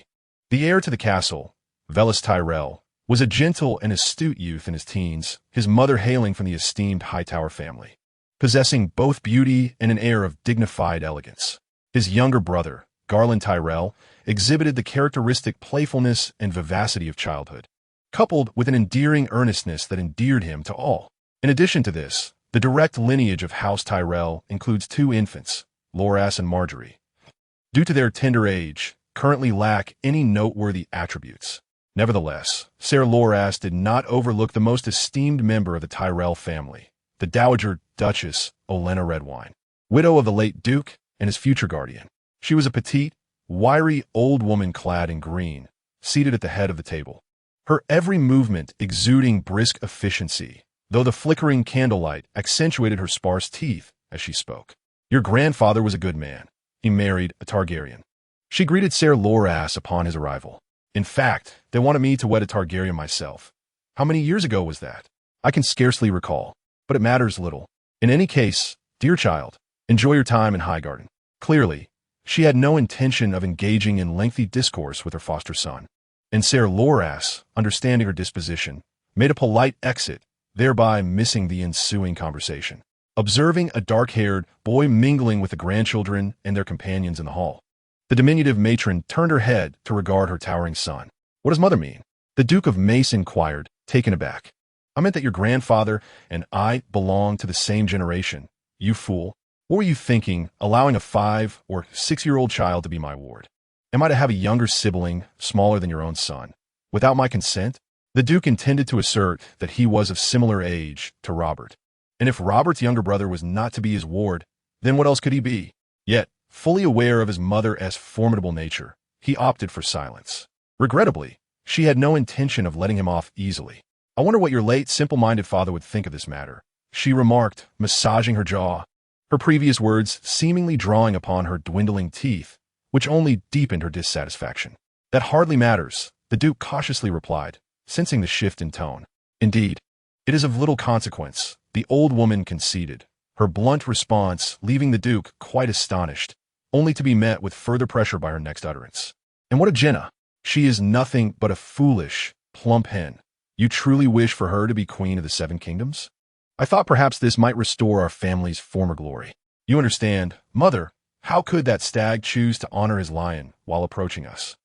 The heir to the castle, Velus Tyrell, was a gentle and astute youth in his teens, his mother hailing from the esteemed Hightower family, possessing both beauty and an air of dignified elegance. His younger brother, Garland Tyrell, exhibited the characteristic playfulness and vivacity of childhood, coupled with an endearing earnestness that endeared him to all. In addition to this, the direct lineage of House Tyrell includes 2 infants, Loras and Marjorie. Due to their tender age, currently lack any noteworthy attributes. Nevertheless, Ser Loras did not overlook the most esteemed member of the Tyrell family, the Dowager Duchess Olenna Redwine, widow of the late Duke and his future guardian. She was a petite, wiry old woman clad in green, seated at the head of the table, her every movement exuding brisk efficiency, though the flickering candlelight accentuated her sparse teeth as she spoke. Your grandfather was a good man. He married a Targaryen. She greeted Ser Loras upon his arrival. In fact, they wanted me to wed a Targaryen myself. How many years ago was that? I can scarcely recall, but it matters little. In any case, dear child, enjoy your time in Highgarden. Clearly, she had no intention of engaging in lengthy discourse with her foster son, and Ser Loras, understanding her disposition, made a polite exit, thereby missing the ensuing conversation. Observing a dark-haired boy mingling with the grandchildren and their companions in the hall, the diminutive matron turned her head to regard her towering son. What does mother mean? The Duke of Mace inquired, taken aback. I meant that your grandfather and I belong to the same generation. You fool. What were you thinking, allowing a 5- or 6-year-old child to be my ward? Am I to have a younger sibling, smaller than your own son, without my consent? The Duke intended to assert that he was of similar age to Robert, and if Robert's younger brother was not to be his ward, then what else could he be? Yet, fully aware of his mother's formidable nature, he opted for silence. Regrettably, she had no intention of letting him off easily. I wonder what your late, simple-minded father would think of this matter, she remarked, massaging her jaw, her previous words seemingly drawing upon her dwindling teeth, which only deepened her dissatisfaction. That hardly matters, the Duke cautiously replied, sensing the shift in tone. Indeed, it is of little consequence, the old woman conceded, her blunt response leaving the Duke quite astonished, only to be met with further pressure by her next utterance. And what of Jenna? She is nothing but a foolish, plump hen. You truly wish for her to be queen of the 7 kingdoms? I thought perhaps this might restore our family's former glory. You understand, mother, how could that stag choose to honor his lion while approaching us?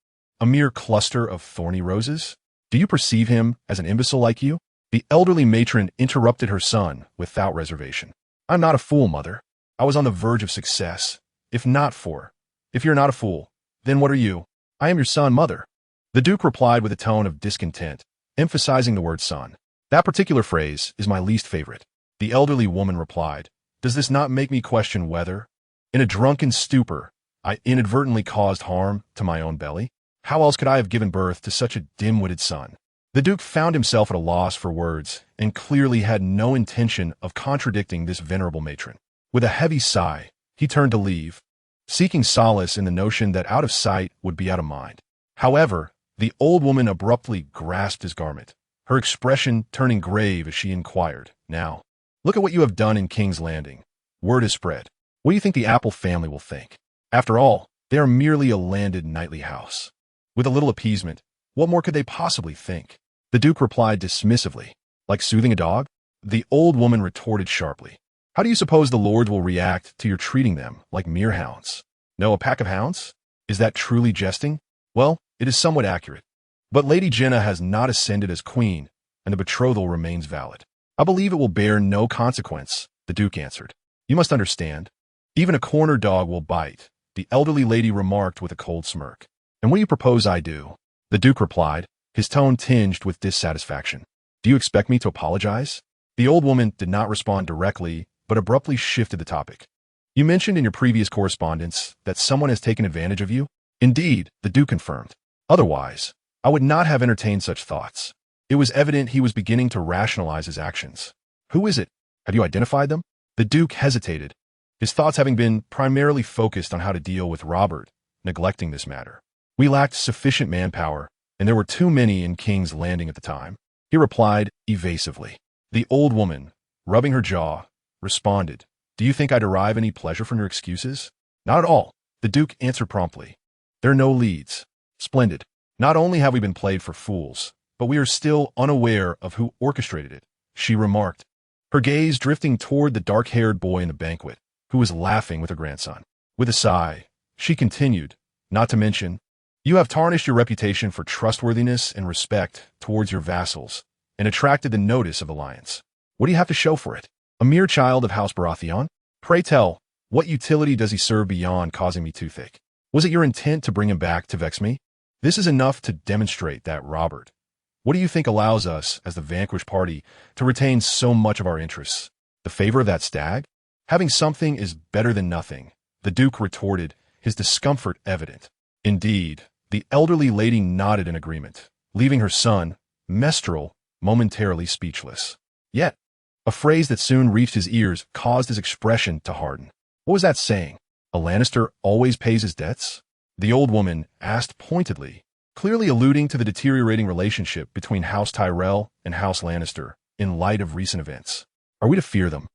A mere cluster of thorny roses? Do you perceive him as an imbecile like you? The elderly matron interrupted her son without reservation. I'm not a fool, mother. I was on the verge of success. If you're not a fool, then what are you? I am your son, mother. The Duke replied with a tone of discontent, emphasizing the word son. That particular phrase is my least favorite. The elderly woman replied, does this not make me question whether, in a drunken stupor, I inadvertently caused harm to my own belly? How else could I have given birth to such a dim-witted son? The Duke found himself at a loss for words and clearly had no intention of contradicting this venerable matron. With a heavy sigh, he turned to leave, seeking solace in the notion that out of sight would be out of mind. However, the old woman abruptly grasped his garment, her expression turning grave as she inquired, now, look at what you have done in King's Landing. Word is spread. What do you think the Apple family will think? After all, they are merely a landed knightly house. With a little appeasement, what more could they possibly think? The Duke replied dismissively, like soothing a dog? The old woman retorted sharply. How do you suppose the lords will react to your treating them like mere hounds? No, a pack of hounds? Is that truly jesting? Well, it is somewhat accurate. But Lady Jenna has not ascended as queen, and the betrothal remains valid. I believe it will bear no consequence, the the Duke answered. You must understand. Even a corner dog will bite, the elderly lady remarked with a cold smirk. And what do you propose I do? The Duke replied, his tone tinged with dissatisfaction. Do you expect me to apologize? The old woman did not respond directly, but abruptly shifted the topic. You mentioned in your previous correspondence that someone has taken advantage of you? Indeed, the Duke confirmed. Otherwise, I would not have entertained such thoughts. It was evident he was beginning to rationalize his actions. Who is it? Have you identified them? The Duke hesitated, his thoughts having been primarily focused on how to deal with Robert, neglecting this matter. We lacked sufficient manpower, and there were too many in King's Landing at the time. He replied evasively. The old woman, rubbing her jaw, responded, Do you think I derive any pleasure from your excuses? Not at all, the Duke answered promptly. There are no leads. Splendid. Not only have we been played for fools, but we are still unaware of who orchestrated it, she remarked, her gaze drifting toward the dark-haired boy in the banquet, who was laughing with her grandson. With a sigh, she continued, Not to mention, you have tarnished your reputation for trustworthiness and respect towards your vassals, and attracted the notice of the lions. What do you have to show for it? A mere child of House Baratheon? Pray tell, what utility does he serve beyond causing me toothache? Was it your intent to bring him back to vex me? This is enough to demonstrate that, Robert. What do you think allows us, as the vanquished party, to retain so much of our interests? The favor of that stag? Having something is better than nothing, the Duke retorted, his discomfort evident. Indeed, the elderly lady nodded in agreement, leaving her son, Mestral, momentarily speechless. Yet, a phrase that soon reached his ears caused his expression to harden. What was that saying? A Lannister always pays his debts? The old woman asked pointedly, clearly alluding to the deteriorating relationship between House Tyrell and House Lannister in light of recent events. Are we to fear them?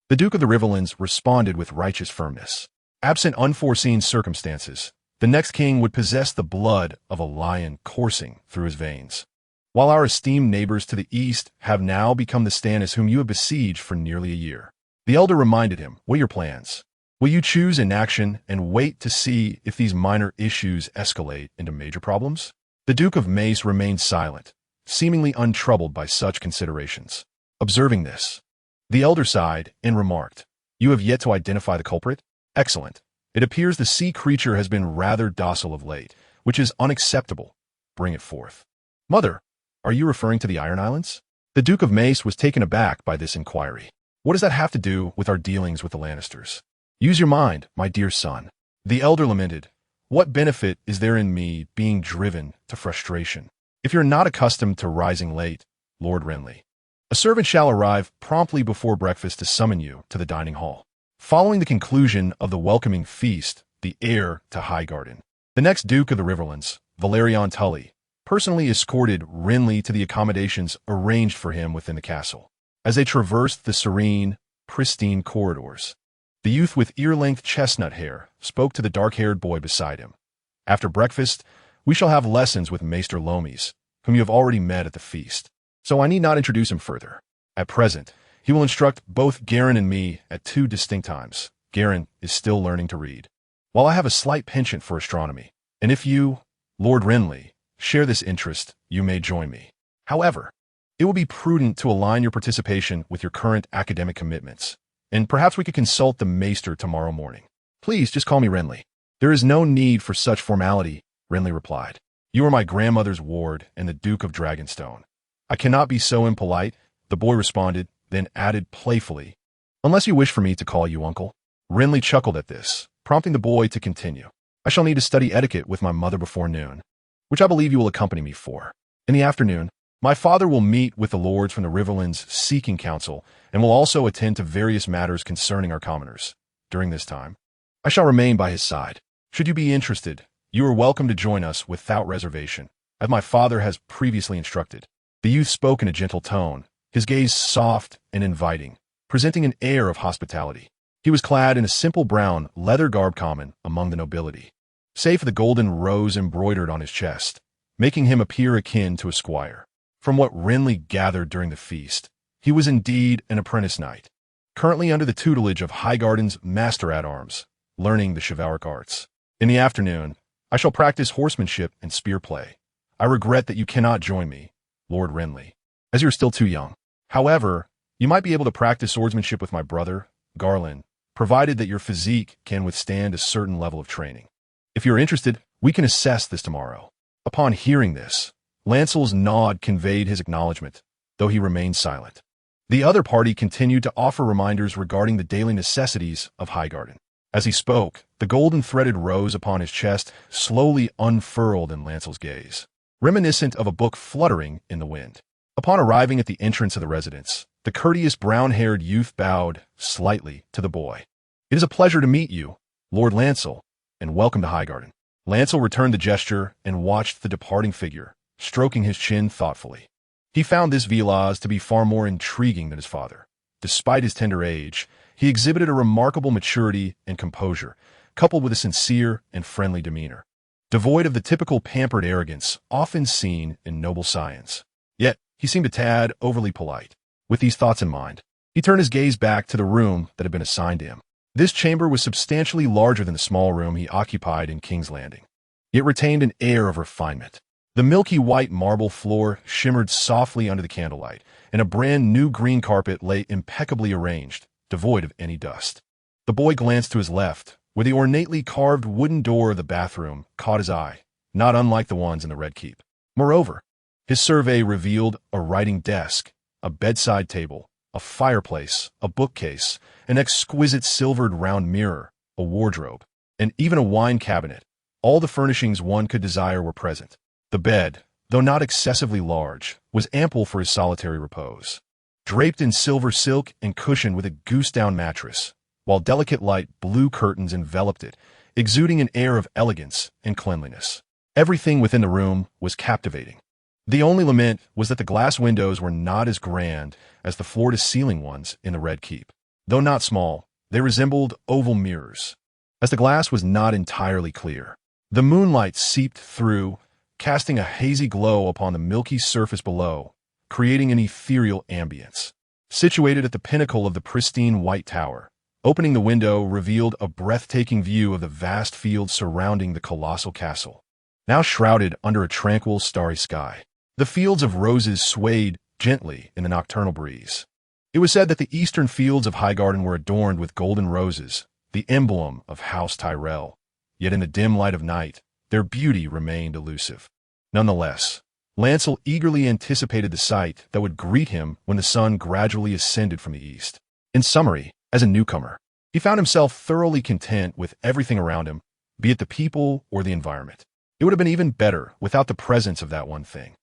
The Duke of the Riverlands responded with righteous firmness. Absent unforeseen circumstances, the next king would possess the blood of a lion coursing through his veins. While our esteemed neighbors to the east have now become the Stannis whom you have besieged for nearly a year. The elder reminded him, What are your plans? Will you choose inaction and wait to see if these minor issues escalate into major problems? The Duke of Mace remained silent, seemingly untroubled by such considerations. Observing this, the elder sighed and remarked, You have yet to identify the culprit? Excellent. It appears the sea creature has been rather docile of late, which is unacceptable. Bring it forth. Mother, are you referring to the Iron Islands? The Duke of Mace was taken aback by this inquiry. What does that have to do with our dealings with the Lannisters? Use your mind, my dear son. The elder lamented. What benefit is there in me being driven to frustration? If you're not accustomed to rising late, Lord Renly, a servant shall arrive promptly before breakfast to summon you to the dining hall. Following the conclusion of the welcoming feast, the heir to Highgarden, the next Duke of the Riverlands, Valerion Tully, personally escorted Renly to the accommodations arranged for him within the castle. As they traversed the serene, pristine corridors, the youth with ear-length chestnut hair spoke to the dark-haired boy beside him. After breakfast, we shall have lessons with Maester Lomies, whom you have already met at the feast, so I need not introduce him further. At present, he will instruct both Garen and me at two distinct times. Garen is still learning to read, while I have a slight penchant for astronomy, and if you, Lord Renly, share this interest, you may join me. However, it will be prudent to align your participation with your current academic commitments, and perhaps we could consult the Maester tomorrow morning. Please just call me Renly. There is no need for such formality, Renly replied. You are my grandmother's ward and the Duke of Dragonstone. I cannot be so impolite, the boy responded, then added playfully, Unless you wish for me to call you uncle. Renly chuckled at this, prompting the boy to continue. I shall need to study etiquette with my mother before noon, which I believe you will accompany me for. In the afternoon, my father will meet with the lords from the Riverlands Seeking Council and will also attend to various matters concerning our commoners. During this time, I shall remain by his side. Should you be interested, you are welcome to join us without reservation, as my father has previously instructed. The youth spoke in a gentle tone, his gaze soft and inviting, presenting an air of hospitality. He was clad in a simple brown leather garb common among the nobility, save for the golden rose embroidered on his chest, making him appear akin to a squire. From what Renly gathered during the feast, he was indeed an apprentice knight, currently under the tutelage of Highgarden's master-at-arms, learning the chivalric arts. In the afternoon, I shall practice horsemanship and spear play. I regret that you cannot join me, Lord Renly, as you are still too young. However, you might be able to practice swordsmanship with my brother, Garland, provided that your physique can withstand a certain level of training. If you're interested, we can assess this tomorrow." Upon hearing this, Lancel's nod conveyed his acknowledgement, though he remained silent. The other party continued to offer reminders regarding the daily necessities of Highgarden. As he spoke, the golden-threaded rose upon his chest slowly unfurled in Lancel's gaze, reminiscent of a book fluttering in the wind. Upon arriving at the entrance of the residence, the courteous brown-haired youth bowed slightly to the boy. "It is a pleasure to meet you, Lord Lancel, and welcome to Highgarden." Lancel returned the gesture and watched the departing figure, stroking his chin thoughtfully. He found this Velaz to be far more intriguing than his father. Despite his tender age, he exhibited a remarkable maturity and composure, coupled with a sincere and friendly demeanor, devoid of the typical pampered arrogance often seen in noble scions. Yet, he seemed a tad overly polite. With these thoughts in mind, he turned his gaze back to the room that had been assigned to him. This chamber was substantially larger than the small room he occupied in King's Landing. It retained an air of refinement. The milky white marble floor shimmered softly under the candlelight, and a brand new green carpet lay impeccably arranged, devoid of any dust. The boy glanced to his left, where the ornately carved wooden door of the bathroom caught his eye, not unlike the ones in the Red Keep. Moreover, his survey revealed a writing desk, a bedside table, a fireplace, a bookcase, an exquisite silvered round mirror, a wardrobe, and even a wine cabinet. All the furnishings one could desire were present. The bed, though not excessively large, was ample for his solitary repose. Draped in silver silk and cushioned with a goose-down mattress, while delicate light blue curtains enveloped it, exuding an air of elegance and cleanliness. Everything within the room was captivating. The only lament was that the glass windows were not as grand as the floor-to-ceiling ones in the Red Keep. Though not small, they resembled oval mirrors. As the glass was not entirely clear, the moonlight seeped through, casting a hazy glow upon the milky surface below, creating an ethereal ambience. Situated at the pinnacle of the pristine white tower, opening the window revealed a breathtaking view of the vast fields surrounding the colossal castle, now shrouded under a tranquil starry sky. The fields of roses swayed gently in the nocturnal breeze. It was said that the eastern fields of Highgarden were adorned with golden roses, the emblem of House Tyrell. Yet in the dim light of night, their beauty remained elusive. Nonetheless, Lancel eagerly anticipated the sight that would greet him when the sun gradually ascended from the east. In summary, as a newcomer, he found himself thoroughly content with everything around him, be it the people or the environment. It would have been even better without the presence of that one thing.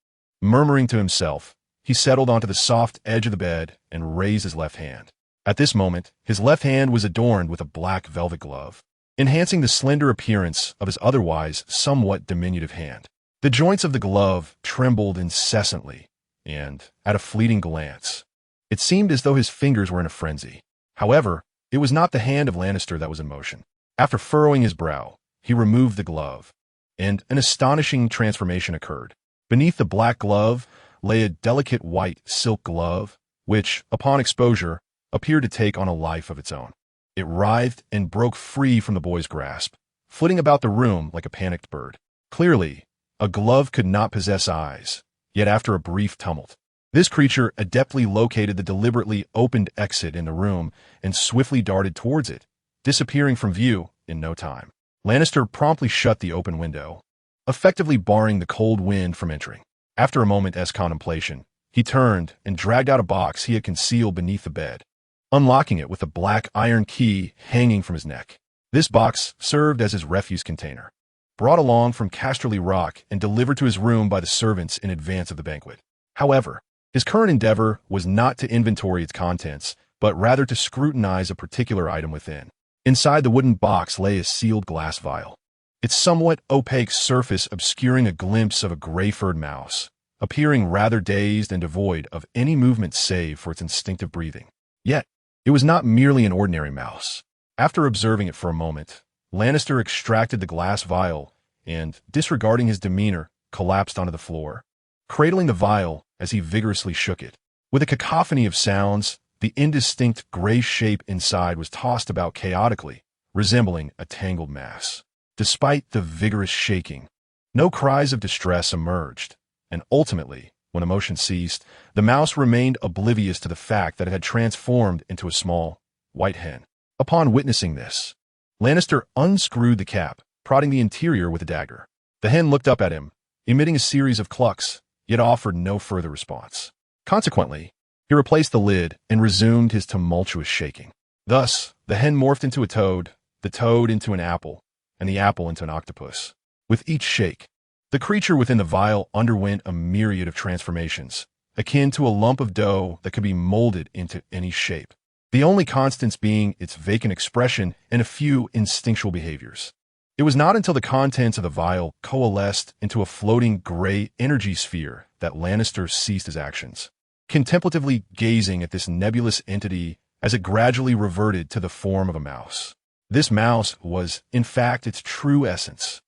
Murmuring to himself, he settled onto the soft edge of the bed and raised his left hand. At this moment, his left hand was adorned with a black velvet glove, enhancing the slender appearance of his otherwise somewhat diminutive hand. The joints of the glove trembled incessantly, and, at a fleeting glance, it seemed as though his fingers were in a frenzy. However, it was not the hand of Lannister that was in motion. After furrowing his brow, he removed the glove, and an astonishing transformation occurred. Beneath the black glove lay a delicate white silk glove, which, upon exposure, appeared to take on a life of its own. It writhed and broke free from the boy's grasp, flitting about the room like a panicked bird. Clearly, a glove could not possess eyes, yet after a brief tumult, this creature adeptly located the deliberately opened exit in the room and swiftly darted towards it, disappearing from view in no time. Lannister promptly shut the open window, effectively barring the cold wind from entering. After a moment's contemplation, he turned and dragged out a box he had concealed beneath the bed, unlocking it with a black iron key hanging from his neck. This box served as his refuse container, brought along from Casterly Rock and delivered to his room by the servants in advance of the banquet. However, his current endeavor was not to inventory its contents, but rather to scrutinize a particular item within. Inside the wooden box lay a sealed glass vial, its somewhat opaque surface obscuring a glimpse of a gray-furred mouse, appearing rather dazed and devoid of any movement save for its instinctive breathing. Yet, it was not merely an ordinary mouse. After observing it for a moment, Lannister extracted the glass vial and, disregarding his demeanor, collapsed onto the floor, cradling the vial as he vigorously shook it. With a cacophony of sounds, the indistinct gray shape inside was tossed about chaotically, resembling a tangled mass. Despite the vigorous shaking, no cries of distress emerged, and ultimately, when emotion ceased, the mouse remained oblivious to the fact that it had transformed into a small, white hen. Upon witnessing this, Lannister unscrewed the cap, prodding the interior with a dagger. The hen looked up at him, emitting a series of clucks, yet offered no further response. Consequently, he replaced the lid and resumed his tumultuous shaking. Thus, the hen morphed into a toad, the toad into an apple, and the apple into an octopus. With each shake, the creature within the vial underwent a myriad of transformations, akin to a lump of dough that could be molded into any shape, the only constants being its vacant expression and a few instinctual behaviors. It was not until the contents of the vial coalesced into a floating gray energy sphere that Lannister ceased his actions, contemplatively gazing at this nebulous entity as it gradually reverted to the form of a mouse. This mouse was, in fact, its true essence,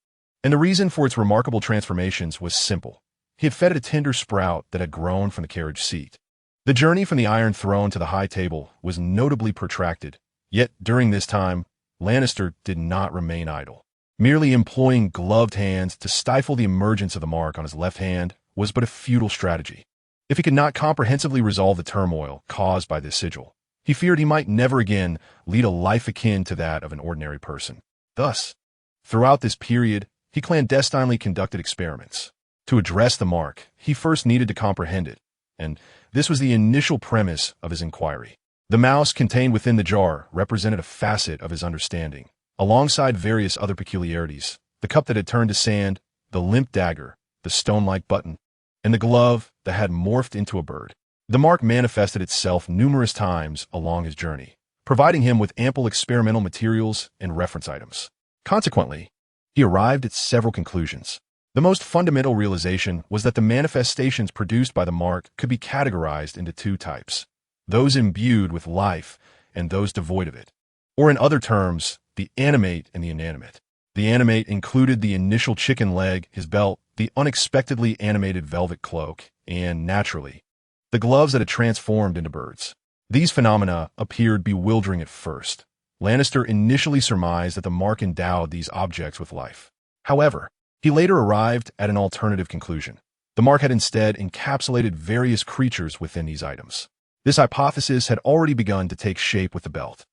and the reason for its remarkable transformations was simple. He had fed it a tender sprout that had grown from the carriage seat. The journey from the Iron Throne to the High Table was notably protracted, yet during this time, Lannister did not remain idle. Merely employing gloved hands to stifle the emergence of the mark on his left hand was but a futile strategy. If he could not comprehensively resolve the turmoil caused by this sigil, he feared he might never again lead a life akin to that of an ordinary person. Thus, throughout this period, he clandestinely conducted experiments. To address the mark, he first needed to comprehend it, and this was the initial premise of his inquiry. The mouse contained within the jar represented a facet of his understanding, alongside various other peculiarities: the cup that had turned to sand, the limp dagger, the stone-like button, and the glove that had morphed into a bird. The mark manifested itself numerous times along his journey, providing him with ample experimental materials and reference items. Consequently, he arrived at several conclusions. The most fundamental realization was that the manifestations produced by the mark could be categorized into two types: those imbued with life and those devoid of it. Or in other terms, the animate and the inanimate. The animate included the initial chicken leg, his belt, the unexpectedly animated velvet cloak, and, naturally, the gloves that had transformed into birds. These phenomena appeared bewildering at first. Lannister initially surmised that the mark endowed these objects with life. However, he later arrived at an alternative conclusion. The mark had instead encapsulated various creatures within these items. This hypothesis had already begun to take shape with the belt.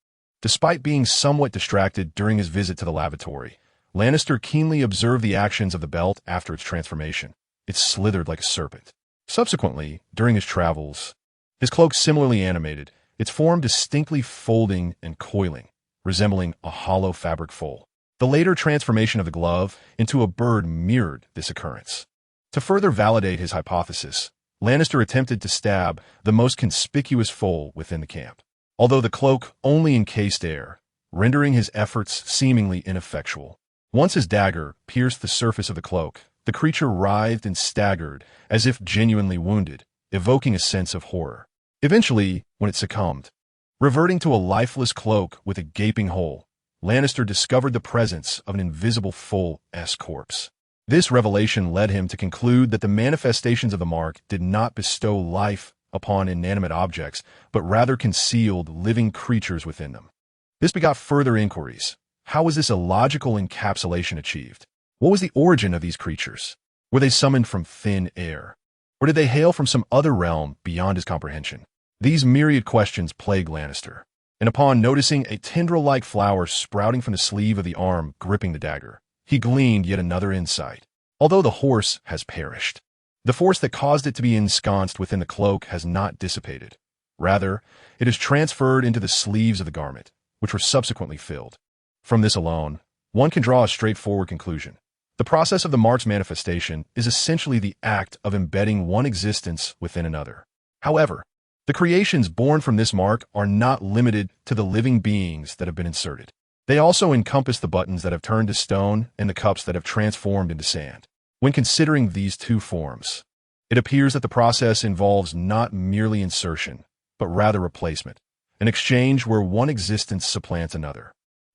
Despite being somewhat distracted during his visit to the lavatory, Lannister keenly observed the actions of the belt after its transformation. It slithered like a serpent. Subsequently, during his travels, his cloak similarly animated, its form distinctly folding and coiling, resembling a hollow fabric fold. The later transformation of the glove into a bird mirrored this occurrence. To further validate his hypothesis, Lannister attempted to stab the most conspicuous foal within the camp, although the cloak only encased air, rendering his efforts seemingly ineffectual. Once his dagger pierced the surface of the cloak, the creature writhed and staggered as if genuinely wounded, evoking a sense of horror. Eventually, when it succumbed, reverting to a lifeless cloak with a gaping hole, Lannister discovered the presence of an invisible foal-esque corpse. This revelation led him to conclude that the manifestations of the mark did not bestow life upon inanimate objects, but rather concealed living creatures within them. This begot further inquiries. How was this illogical encapsulation achieved? What was the origin of these creatures? Were they summoned from thin air? Or did they hail from some other realm beyond his comprehension? These myriad questions plagued Lannister, and upon noticing a tendril-like flower sprouting from the sleeve of the arm gripping the dagger, he gleaned yet another insight. Although the horse has perished, the force that caused it to be ensconced within the cloak has not dissipated. Rather, it is transferred into the sleeves of the garment, which were subsequently filled. From this alone, one can draw a straightforward conclusion. The process of the mark's manifestation is essentially the act of embedding one existence within another. However, the creations born from this mark are not limited to the living beings that have been inserted. They also encompass the buttons that have turned to stone and the cups that have transformed into sand. When considering these two forms, it appears that the process involves not merely insertion, but rather replacement, an exchange where one existence supplants another.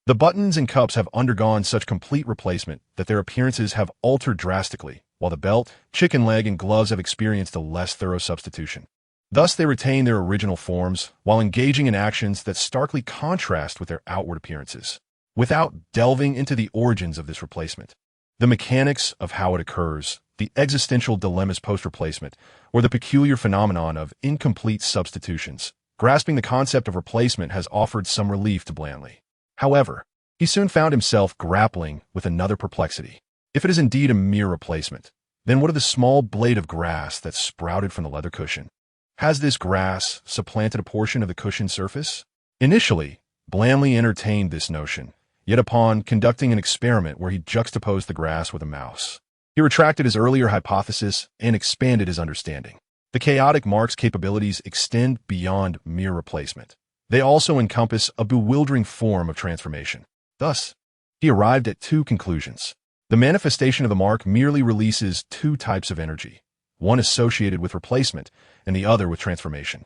The buttons and cups have undergone such complete replacement that their appearances have altered drastically, while the belt, chicken leg, and gloves have experienced a less thorough substitution. Thus, they retain their original forms while engaging in actions that starkly contrast with their outward appearances. Without delving into the origins of this replacement, the mechanics of how it occurs, the existential dilemmas post-replacement, or the peculiar phenomenon of incomplete substitutions, Grasping the concept of replacement has offered some relief to Blanley. However, he soon found himself grappling with another perplexity. If it is indeed a mere replacement, then what of the small blade of grass that sprouted from the leather cushion? Has this grass supplanted a portion of the cushion's surface? Initially, Blanley entertained this notion, yet upon conducting an experiment where he juxtaposed the grass with a mouse, he retracted his earlier hypothesis and expanded his understanding. The chaotic mark's capabilities extend beyond mere replacement. They also encompass a bewildering form of transformation. Thus, he arrived at two conclusions. The manifestation of the mark merely releases two types of energy, one associated with replacement and the other with transformation.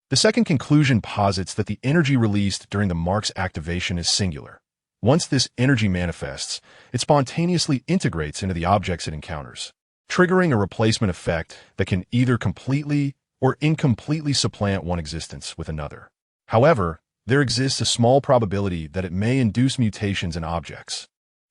The second conclusion posits that the energy released during the mark's activation is singular. Once this energy manifests, it spontaneously integrates into the objects it encounters, triggering a replacement effect that can either completely or incompletely supplant one existence with another. However, there exists a small probability that it may induce mutations in objects.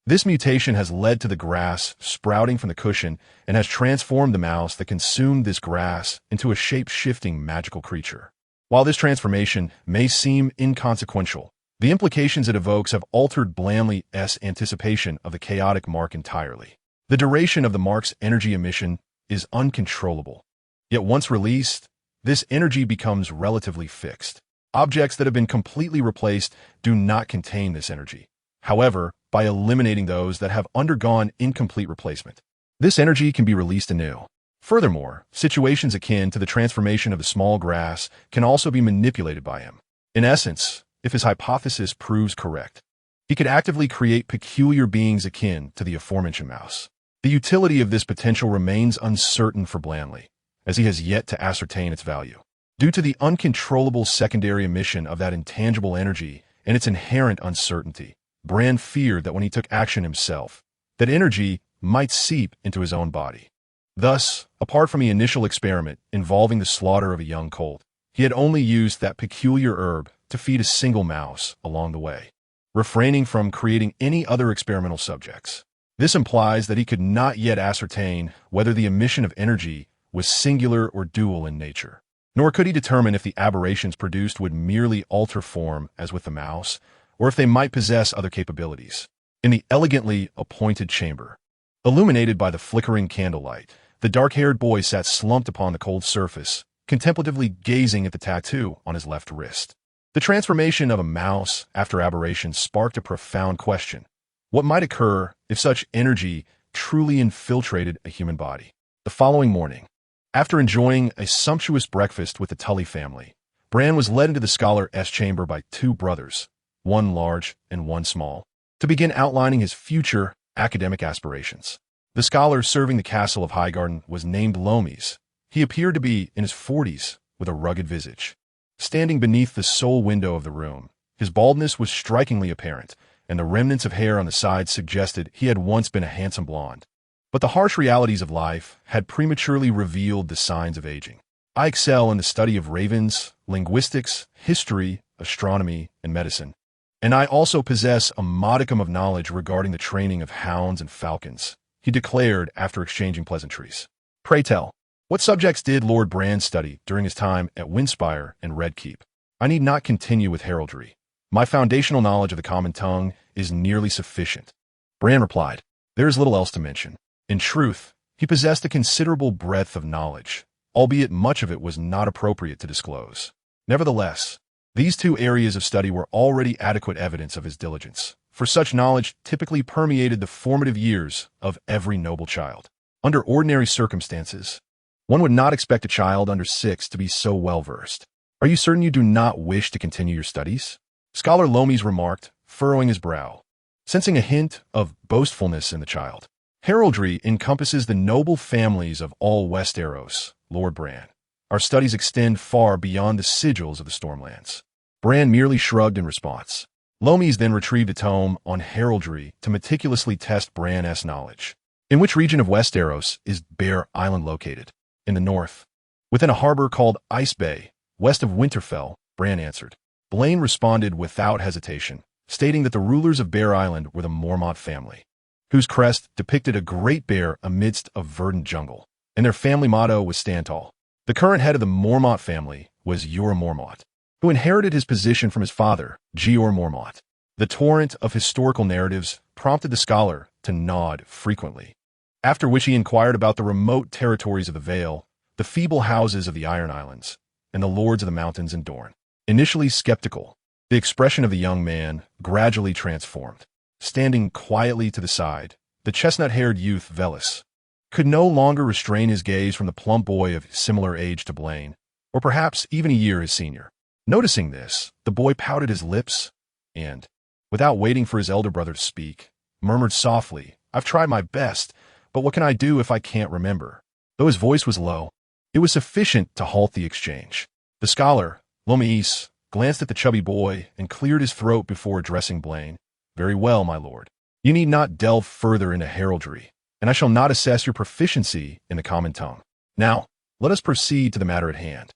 This mutation has led to the grass sprouting from the cushion and has transformed the mouse that consumed this grass into a shape-shifting magical creature. While this transformation may seem inconsequential, the implications it evokes have altered Blanley's anticipation of the chaotic mark entirely. The duration of the mark's energy emission is uncontrollable. Yet once released, this energy becomes relatively fixed. Objects that have been completely replaced do not contain this energy. However, by eliminating those that have undergone incomplete replacement, this energy can be released anew. Furthermore, situations akin to the transformation of the small grass can also be manipulated by him. In essence, if his hypothesis proves correct, he could actively create peculiar beings akin to the aforementioned mouse. The utility of this potential remains uncertain for Blanley, as he has yet to ascertain its value. Due to the uncontrollable secondary emission of that intangible energy and its inherent uncertainty, Bran feared that when he took action himself, that energy might seep into his own body. Thus, apart from the initial experiment involving the slaughter of a young colt, he had only used that peculiar herb to feed a single mouse along the way, refraining from creating any other experimental subjects. This implies that he could not yet ascertain whether the emission of energy was singular or dual in nature, nor could he determine if the aberrations produced would merely alter form as with the mouse, or if they might possess other capabilities. In the elegantly appointed chamber, illuminated by the flickering candlelight, the dark-haired boy sat slumped upon the cold surface, contemplatively gazing at the tattoo on his left wrist. The transformation of a mouse after aberration sparked a profound question. What might occur if such energy truly infiltrated a human body? The following morning, after enjoying a sumptuous breakfast with the Tully family, Bran was led into the scholar's chamber by two brothers, one large and one small, to begin outlining his future academic aspirations. The scholar serving the castle of Highgarden was named Lomies. He appeared to be in his 40s with a rugged visage. Standing beneath the sole window of the room, his baldness was strikingly apparent, and the remnants of hair on the sides suggested he had once been a handsome blonde. But the harsh realities of life had prematurely revealed the signs of aging. I excel in the study of ravens, linguistics, history, astronomy, and medicine, and I also possess a modicum of knowledge regarding the training of hounds and falcons, he declared after exchanging pleasantries. Pray tell, what subjects did Lord Bran study during his time at Windspire and Red Keep? I need not continue with heraldry. My foundational knowledge of the common tongue is nearly sufficient. Bran replied, there is little else to mention. In truth, he possessed a considerable breadth of knowledge, albeit much of it was not appropriate to disclose. Nevertheless, these two areas of study were already adequate evidence of his diligence, for such knowledge typically permeated the formative years of every noble child. Under ordinary circumstances, one would not expect a child under 6 to be so well-versed. Are you certain you do not wish to continue your studies? Scholar Lomies remarked, furrowing his brow, sensing a hint of boastfulness in the child. Heraldry encompasses the noble families of all Westeros, Lord Bran. Our studies extend far beyond the sigils of the Stormlands. Bran merely shrugged in response. Lomies then retrieved a tome on heraldry to meticulously test Bran's knowledge. In which region of Westeros is Bear Island located? In the north. Within a harbor called Ice Bay, west of Winterfell, Bran answered. Blaine responded without hesitation, stating that the rulers of Bear Island were the Mormont family, whose crest depicted a great bear amidst a verdant jungle, and their family motto was Stand Tall. The current head of the Mormont family was Jorah Mormont. who inherited his position from his father, Jeor Mormont. The torrent of historical narratives prompted the scholar to nod frequently, after which he inquired about the remote territories of the Vale, the feeble houses of the Iron Islands, and the lords of the mountains in Dorne. Initially skeptical, the expression of the young man gradually transformed. Standing quietly to the side, the chestnut-haired youth Velis could no longer restrain his gaze from the plump boy of similar age to Blaine, or perhaps even a year his senior. Noticing this, the boy pouted his lips and, without waiting for his elder brother to speak, murmured softly, "I've tried my best, but what can I do if I can't remember?" Though his voice was low, it was sufficient to halt the exchange. The scholar, Lomiis, glanced at the chubby boy and cleared his throat before addressing Blaine. "Very well, my lord. You need not delve further into heraldry, and I shall not assess your proficiency in the common tongue. Now, let us proceed to the matter at hand.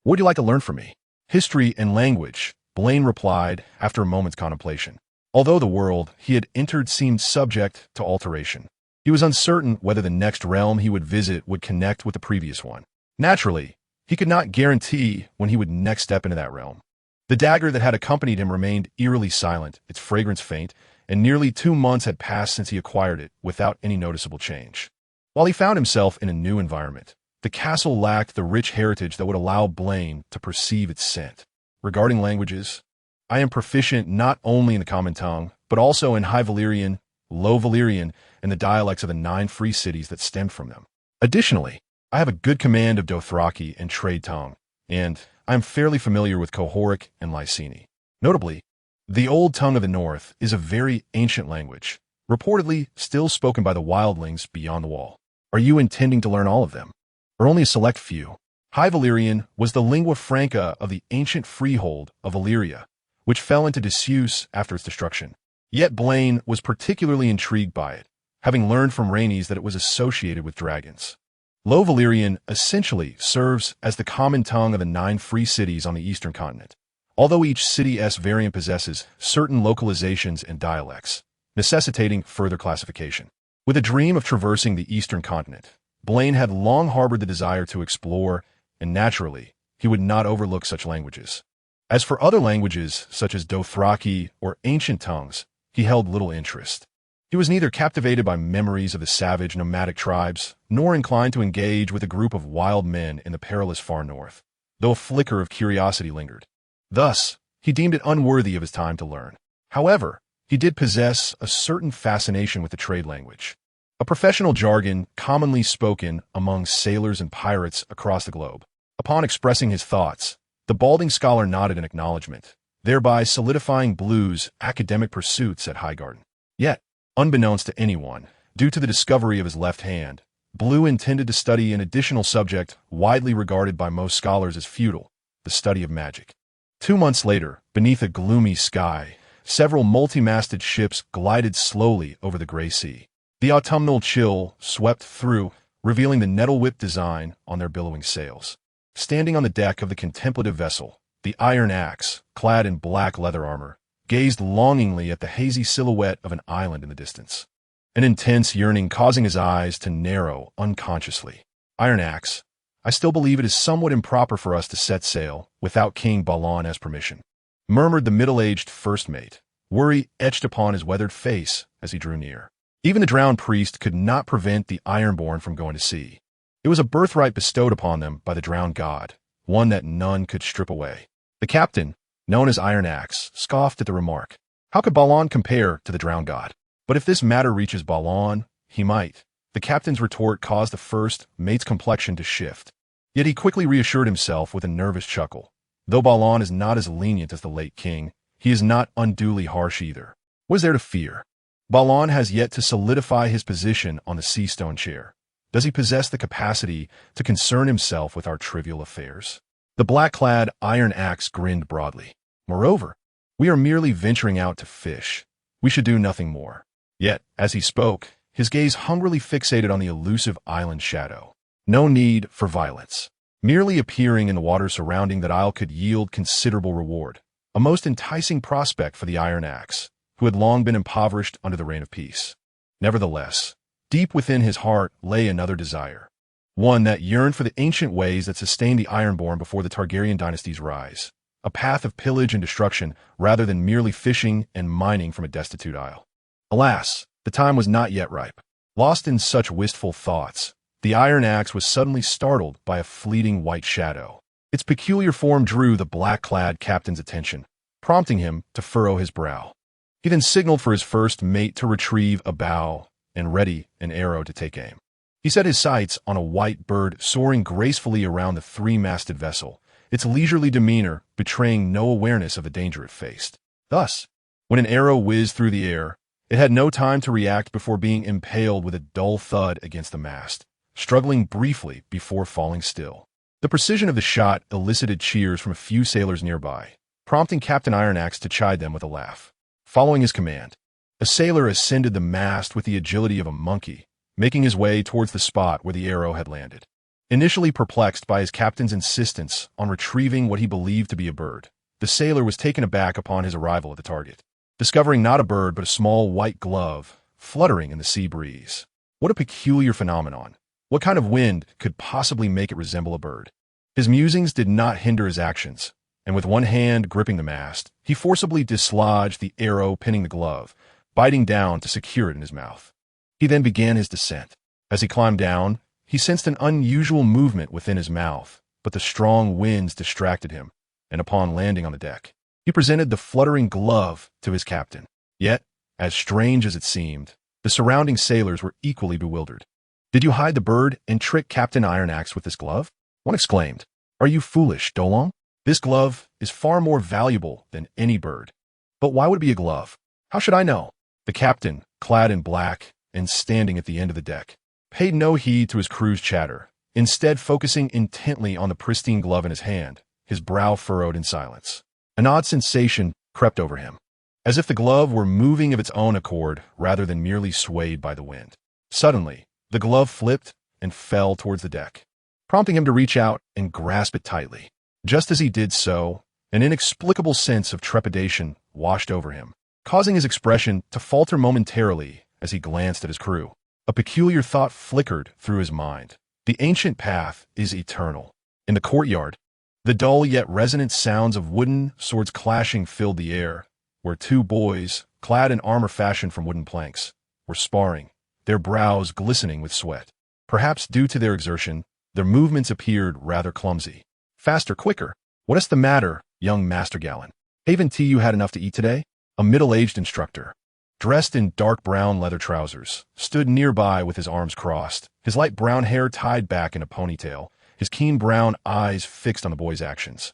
What would you like to learn from me?" "History and language," Blaine replied after a moment's contemplation. Although the world he had entered seemed subject to alteration, he was uncertain whether the next realm he would visit would connect with the previous one. Naturally, he could not guarantee when he would next step into that realm. The dagger that had accompanied him remained eerily silent, its fragrance faint, and nearly 2 months had passed since he acquired it without any noticeable change. While he found himself in a new environment, the castle lacked the rich heritage that would allow Blaine to perceive its scent. Regarding languages, I am proficient not only in the common tongue, but also in High Valyrian, Low Valyrian, and the dialects of the 9 free cities that stemmed from them. Additionally, I have a good command of Dothraki and Trade tongue, and I am fairly familiar with Kohoric and Lyseni. Notably, the Old Tongue of the North is a very ancient language, reportedly still spoken by the wildlings beyond the wall. Are you intending to learn all of them, or only a select few? High Valyrian was the lingua franca of the ancient freehold of Valyria, which fell into disuse after its destruction. Yet Blaine was particularly intrigued by it, having learned from Rhaenys that it was associated with dragons. Low Valyrian essentially serves as the common tongue of the 9 free cities on the eastern continent, although each city's variant possesses certain localizations and dialects, necessitating further classification. With a dream of traversing the eastern continent, Blaine had long harbored the desire to explore, and naturally, he would not overlook such languages. As for other languages, such as Dothraki or ancient tongues, he held little interest. He was neither captivated by memories of the savage nomadic tribes, nor inclined to engage with a group of wild men in the perilous far north, though a flicker of curiosity lingered. Thus, he deemed it unworthy of his time to learn. However, he did possess a certain fascination with the trade language, a professional jargon commonly spoken among sailors and pirates across the globe. Upon expressing his thoughts, the balding scholar nodded in acknowledgement, thereby solidifying Blue's academic pursuits at Highgarden. Yet, unbeknownst to anyone, due to the discovery of his left hand, Blue intended to study an additional subject widely regarded by most scholars as futile, the study of magic. 2 months later, beneath a gloomy sky, several multi-masted ships glided slowly over the gray sea. The autumnal chill swept through, revealing the nettle-whip design on their billowing sails. Standing on the deck of the contemplative vessel, the Iron Axe, clad in black leather armor, gazed longingly at the hazy silhouette of an island in the distance, an intense yearning causing his eyes to narrow unconsciously. "Iron Axe, I still believe it is somewhat improper for us to set sail without King Balon permission," murmured the middle-aged first mate, worry etched upon his weathered face as he drew near. Even the drowned priest could not prevent the Ironborn from going to sea. It was a birthright bestowed upon them by the drowned god, one that none could strip away. The captain, known as Iron Axe, scoffed at the remark. How could Balon compare to the drowned god? But if this matter reaches Balon, he might. The captain's retort caused the first mate's complexion to shift. Yet he quickly reassured himself with a nervous chuckle. Though Balon is not as lenient as the late king, he is not unduly harsh either. What is there to fear? Balon has yet to solidify his position on the sea stone chair. Does he possess the capacity to concern himself with our trivial affairs? The black-clad Iron Axe grinned broadly. Moreover, we are merely venturing out to fish. We should do nothing more. Yet, as he spoke, his gaze hungrily fixated on the elusive island shadow. No need for violence. Merely appearing in the water surrounding that isle could yield considerable reward, a most enticing prospect for the Iron Axe, who had long been impoverished under the reign of peace. Nevertheless, deep within his heart lay another desire, one that yearned for the ancient ways that sustained the Ironborn before the Targaryen dynasty's rise, a path of pillage and destruction rather than merely fishing and mining from a destitute isle. Alas, the time was not yet ripe. Lost in such wistful thoughts, the iron axe was suddenly startled by a fleeting white shadow. Its peculiar form drew the black-clad captain's attention, prompting him to furrow his brow. He then signaled for his first mate to retrieve a bow and ready an arrow to take aim. He set his sights on a white bird soaring gracefully around the three-masted vessel, its leisurely demeanor betraying no awareness of the danger it faced. Thus, when an arrow whizzed through the air, it had no time to react before being impaled with a dull thud against the mast, struggling briefly before falling still. The precision of the shot elicited cheers from a few sailors nearby, prompting Captain Ironaxe to chide them with a laugh. Following his command, a sailor ascended the mast with the agility of a monkey, making his way towards the spot where the arrow had landed. Initially perplexed by his captain's insistence on retrieving what he believed to be a bird, the sailor was taken aback upon his arrival at the target, discovering not a bird but a small white glove fluttering in the sea breeze. What a peculiar phenomenon! What kind of wind could possibly make it resemble a bird? His musings did not hinder his actions, and with one hand gripping the mast, he forcibly dislodged the arrow pinning the glove, biting down to secure it in his mouth. He then began his descent. As he climbed down, he sensed an unusual movement within his mouth, but the strong winds distracted him, and upon landing on the deck, he presented the fluttering glove to his captain. Yet, as strange as it seemed, the surrounding sailors were equally bewildered. "Did you hide the bird and trick Captain Ironaxe with this glove?" One exclaimed. "Are you foolish, Dolong? This glove is far more valuable than any bird." "But why would it be a glove? How should I know?" The captain, clad in black and standing at the end of the deck, paid no heed to his crew's chatter, instead focusing intently on the pristine glove in his hand, his brow furrowed in silence. An odd sensation crept over him, as if the glove were moving of its own accord rather than merely swayed by the wind. Suddenly, the glove flipped and fell towards the deck, prompting him to reach out and grasp it tightly. Just as he did so, an inexplicable sense of trepidation washed over him, causing his expression to falter momentarily as he glanced at his crew. A peculiar thought flickered through his mind. The ancient path is eternal. In the courtyard, the dull yet resonant sounds of wooden swords clashing filled the air, where two boys, clad in armor fashioned from wooden planks, were sparring, their brows glistening with sweat. Perhaps due to their exertion, their movements appeared rather clumsy. "Faster, quicker! What is the matter, young Master Gallon? Haven't you had enough to eat today?" A middle-aged instructor, dressed in dark brown leather trousers, stood nearby with his arms crossed, his light brown hair tied back in a ponytail, his keen brown eyes fixed on the boy's actions,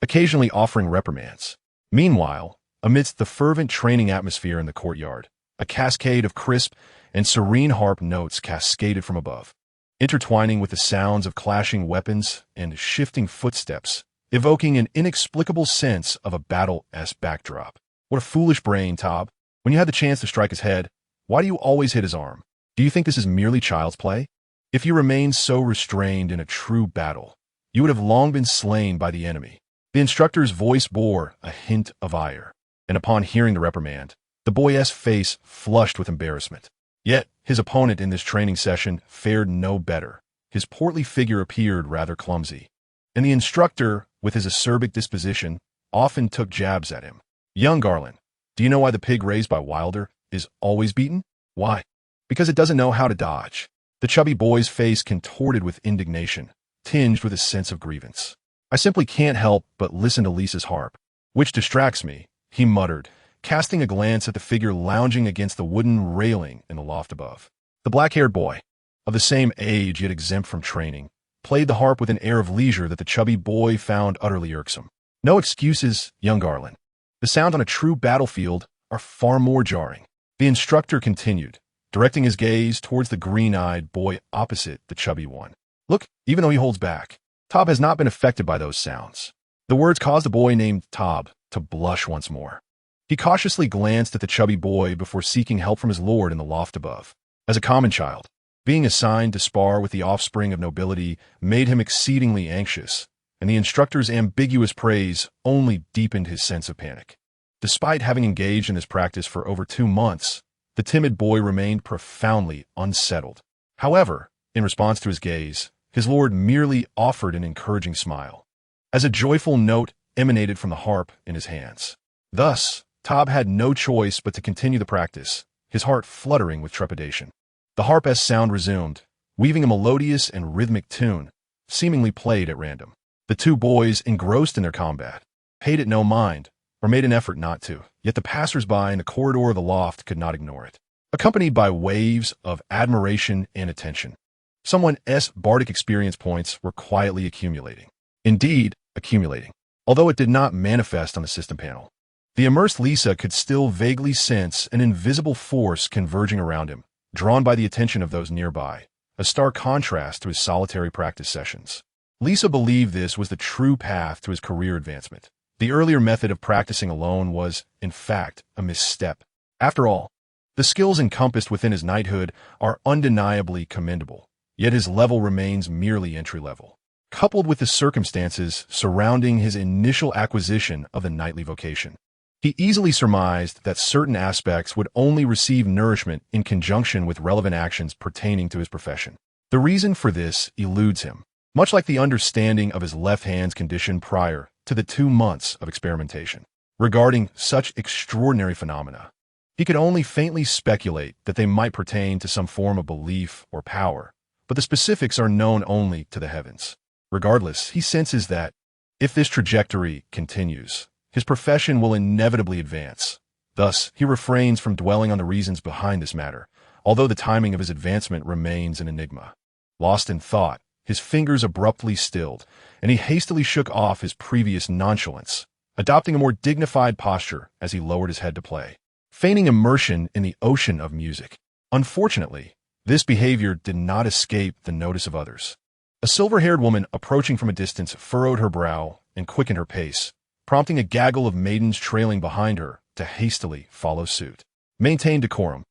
occasionally offering reprimands. Meanwhile, amidst the fervent training atmosphere in the courtyard, a cascade of crisp and serene harp notes cascaded from above, intertwining with the sounds of clashing weapons and shifting footsteps, evoking an inexplicable sense of a battle-esque backdrop. What a foolish brain, Tob. When you had the chance to strike his head, why do you always hit his arm? Do you think this is merely child's play? If you remained so restrained in a true battle, you would have long been slain by the enemy. The instructor's voice bore a hint of ire, and upon hearing the reprimand, the boy's face flushed with embarrassment. Yet, his opponent in this training session fared no better. His portly figure appeared rather clumsy, and the instructor, with his acerbic disposition, often took jabs at him. "Young Garland, do you know why the pig raised by Wilder is always beaten? Why? Because it doesn't know how to dodge." The chubby boy's face contorted with indignation, tinged with a sense of grievance. "I simply can't help but listen to Lisa's harp, which distracts me," he muttered, casting a glance at the figure lounging against the wooden railing in the loft above. The black-haired boy, of the same age yet exempt from training, played the harp with an air of leisure that the chubby boy found utterly irksome. "No excuses, young Garland. The sounds on a true battlefield are far more jarring." The instructor continued, directing his gaze towards the green-eyed boy opposite the chubby one. "Look, even though he holds back, Tob has not been affected by those sounds." The words caused the boy named Tob to blush once more. He cautiously glanced at the chubby boy before seeking help from his lord in the loft above. As a common child, being assigned to spar with the offspring of nobility made him exceedingly anxious, and the instructor's ambiguous praise only deepened his sense of panic. Despite having engaged in this practice for over 2 months, the timid boy remained profoundly unsettled. However, in response to his gaze, his lord merely offered an encouraging smile. As a joyful note emanated from the harp in his hands. Thus, Tob had no choice but to continue the practice, his heart fluttering with trepidation. The harp's sound resumed, weaving a melodious and rhythmic tune, seemingly played at random. The two boys, engrossed in their combat, paid it no mind, or made an effort not to, yet the passers-by in the corridor of the loft could not ignore it. Accompanied by waves of admiration and attention, someone's bardic experience points were quietly accumulating. Indeed, accumulating. Although it did not manifest on the system panel, the immersed Lisa could still vaguely sense an invisible force converging around him, drawn by the attention of those nearby, a stark contrast to his solitary practice sessions. Lisa believed this was the true path to his career advancement. The earlier method of practicing alone was, in fact, a misstep. After all, the skills encompassed within his knighthood are undeniably commendable, yet his level remains merely entry-level. Coupled with the circumstances surrounding his initial acquisition of the knightly vocation, he easily surmised that certain aspects would only receive nourishment in conjunction with relevant actions pertaining to his profession. The reason for this eludes him, much like the understanding of his left hand's condition prior to the 2 months of experimentation. Regarding such extraordinary phenomena, he could only faintly speculate that they might pertain to some form of belief or power, but the specifics are known only to the heavens. Regardless, he senses that, if this trajectory continues, his profession will inevitably advance. Thus, he refrains from dwelling on the reasons behind this matter, although the timing of his advancement remains an enigma. Lost in thought, his fingers abruptly stilled, and he hastily shook off his previous nonchalance, adopting a more dignified posture as he lowered his head to play, feigning immersion in the ocean of music. Unfortunately, this behavior did not escape the notice of others. A silver-haired woman approaching from a distance furrowed her brow and quickened her pace, prompting a gaggle of maidens trailing behind her to hastily follow suit. Maintain decorum.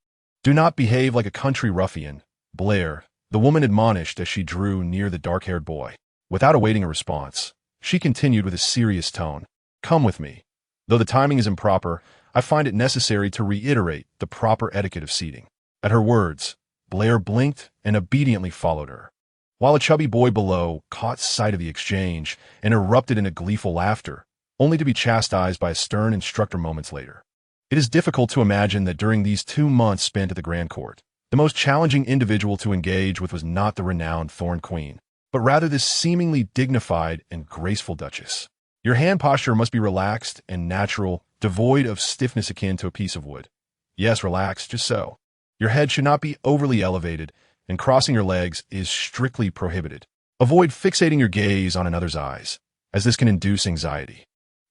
Do not behave like a country ruffian, Blair, the woman admonished as she drew near the dark-haired boy. Without awaiting a response, she continued with a serious tone. Come with me. Though the timing is improper, I find it necessary to reiterate the proper etiquette of seating. At her words, Blair blinked and obediently followed her, while a chubby boy below caught sight of the exchange and erupted into gleeful laughter, only to be chastised by a stern instructor moments later. It is difficult to imagine that during these 2 months spent at the Grand Court, the most challenging individual to engage with was not the renowned Thorn Queen, but rather this seemingly dignified and graceful Duchess. Your hand posture must be relaxed and natural, devoid of stiffness akin to a piece of wood. Yes, relaxed, just so. Your head should not be overly elevated, and crossing your legs is strictly prohibited. Avoid fixating your gaze on another's eyes, as this can induce anxiety.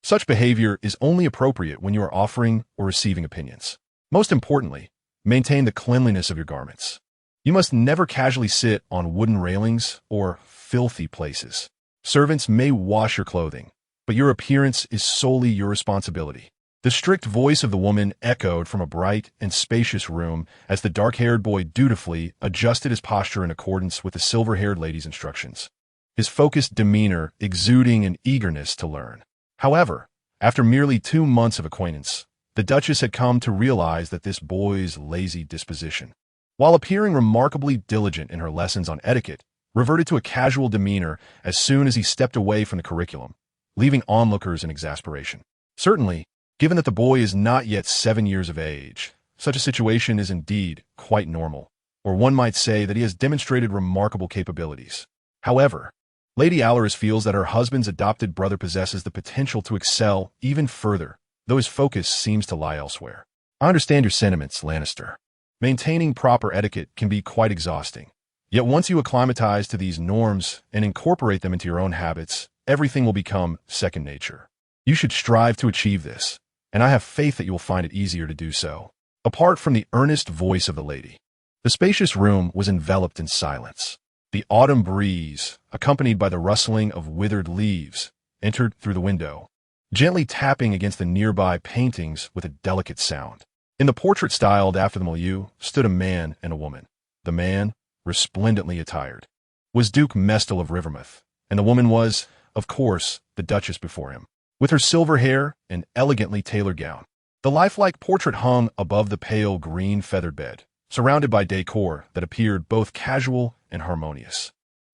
Such behavior is only appropriate when you are offering or receiving opinions. Most importantly, maintain the cleanliness of your garments. You must never casually sit on wooden railings or filthy places. Servants may wash your clothing, but your appearance is solely your responsibility. The strict voice of the woman echoed from a bright and spacious room as the dark-haired boy dutifully adjusted his posture in accordance with the silver-haired lady's instructions, his focused demeanor exuding an eagerness to learn. However, after merely 2 months of acquaintance, the Duchess had come to realize that this boy's lazy disposition, while appearing remarkably diligent in her lessons on etiquette, reverted to a casual demeanor as soon as he stepped away from the curriculum, leaving onlookers in exasperation. Certainly, given that the boy is not yet 7 years of age, such a situation is indeed quite normal, or one might say that he has demonstrated remarkable capabilities. However, Lady Alleris feels that her husband's adopted brother possesses the potential to excel even further, though his focus seems to lie elsewhere. I understand your sentiments, Lannister. Maintaining proper etiquette can be quite exhausting. Yet once you acclimatize to these norms and incorporate them into your own habits, everything will become second nature. You should strive to achieve this, and I have faith that you will find it easier to do so. Apart from the earnest voice of the lady, the spacious room was enveloped in silence. The autumn breeze, accompanied by the rustling of withered leaves, entered through the window, gently tapping against the nearby paintings with a delicate sound. In the portrait styled after the milieu stood a man and a woman. The man, resplendently attired, was Duke Mestel of Rivermouth, and the woman was, of course, the Duchess before him, with her silver hair and elegantly tailored gown. The lifelike portrait hung above the pale green feathered bed, surrounded by decor that appeared both casual and harmonious.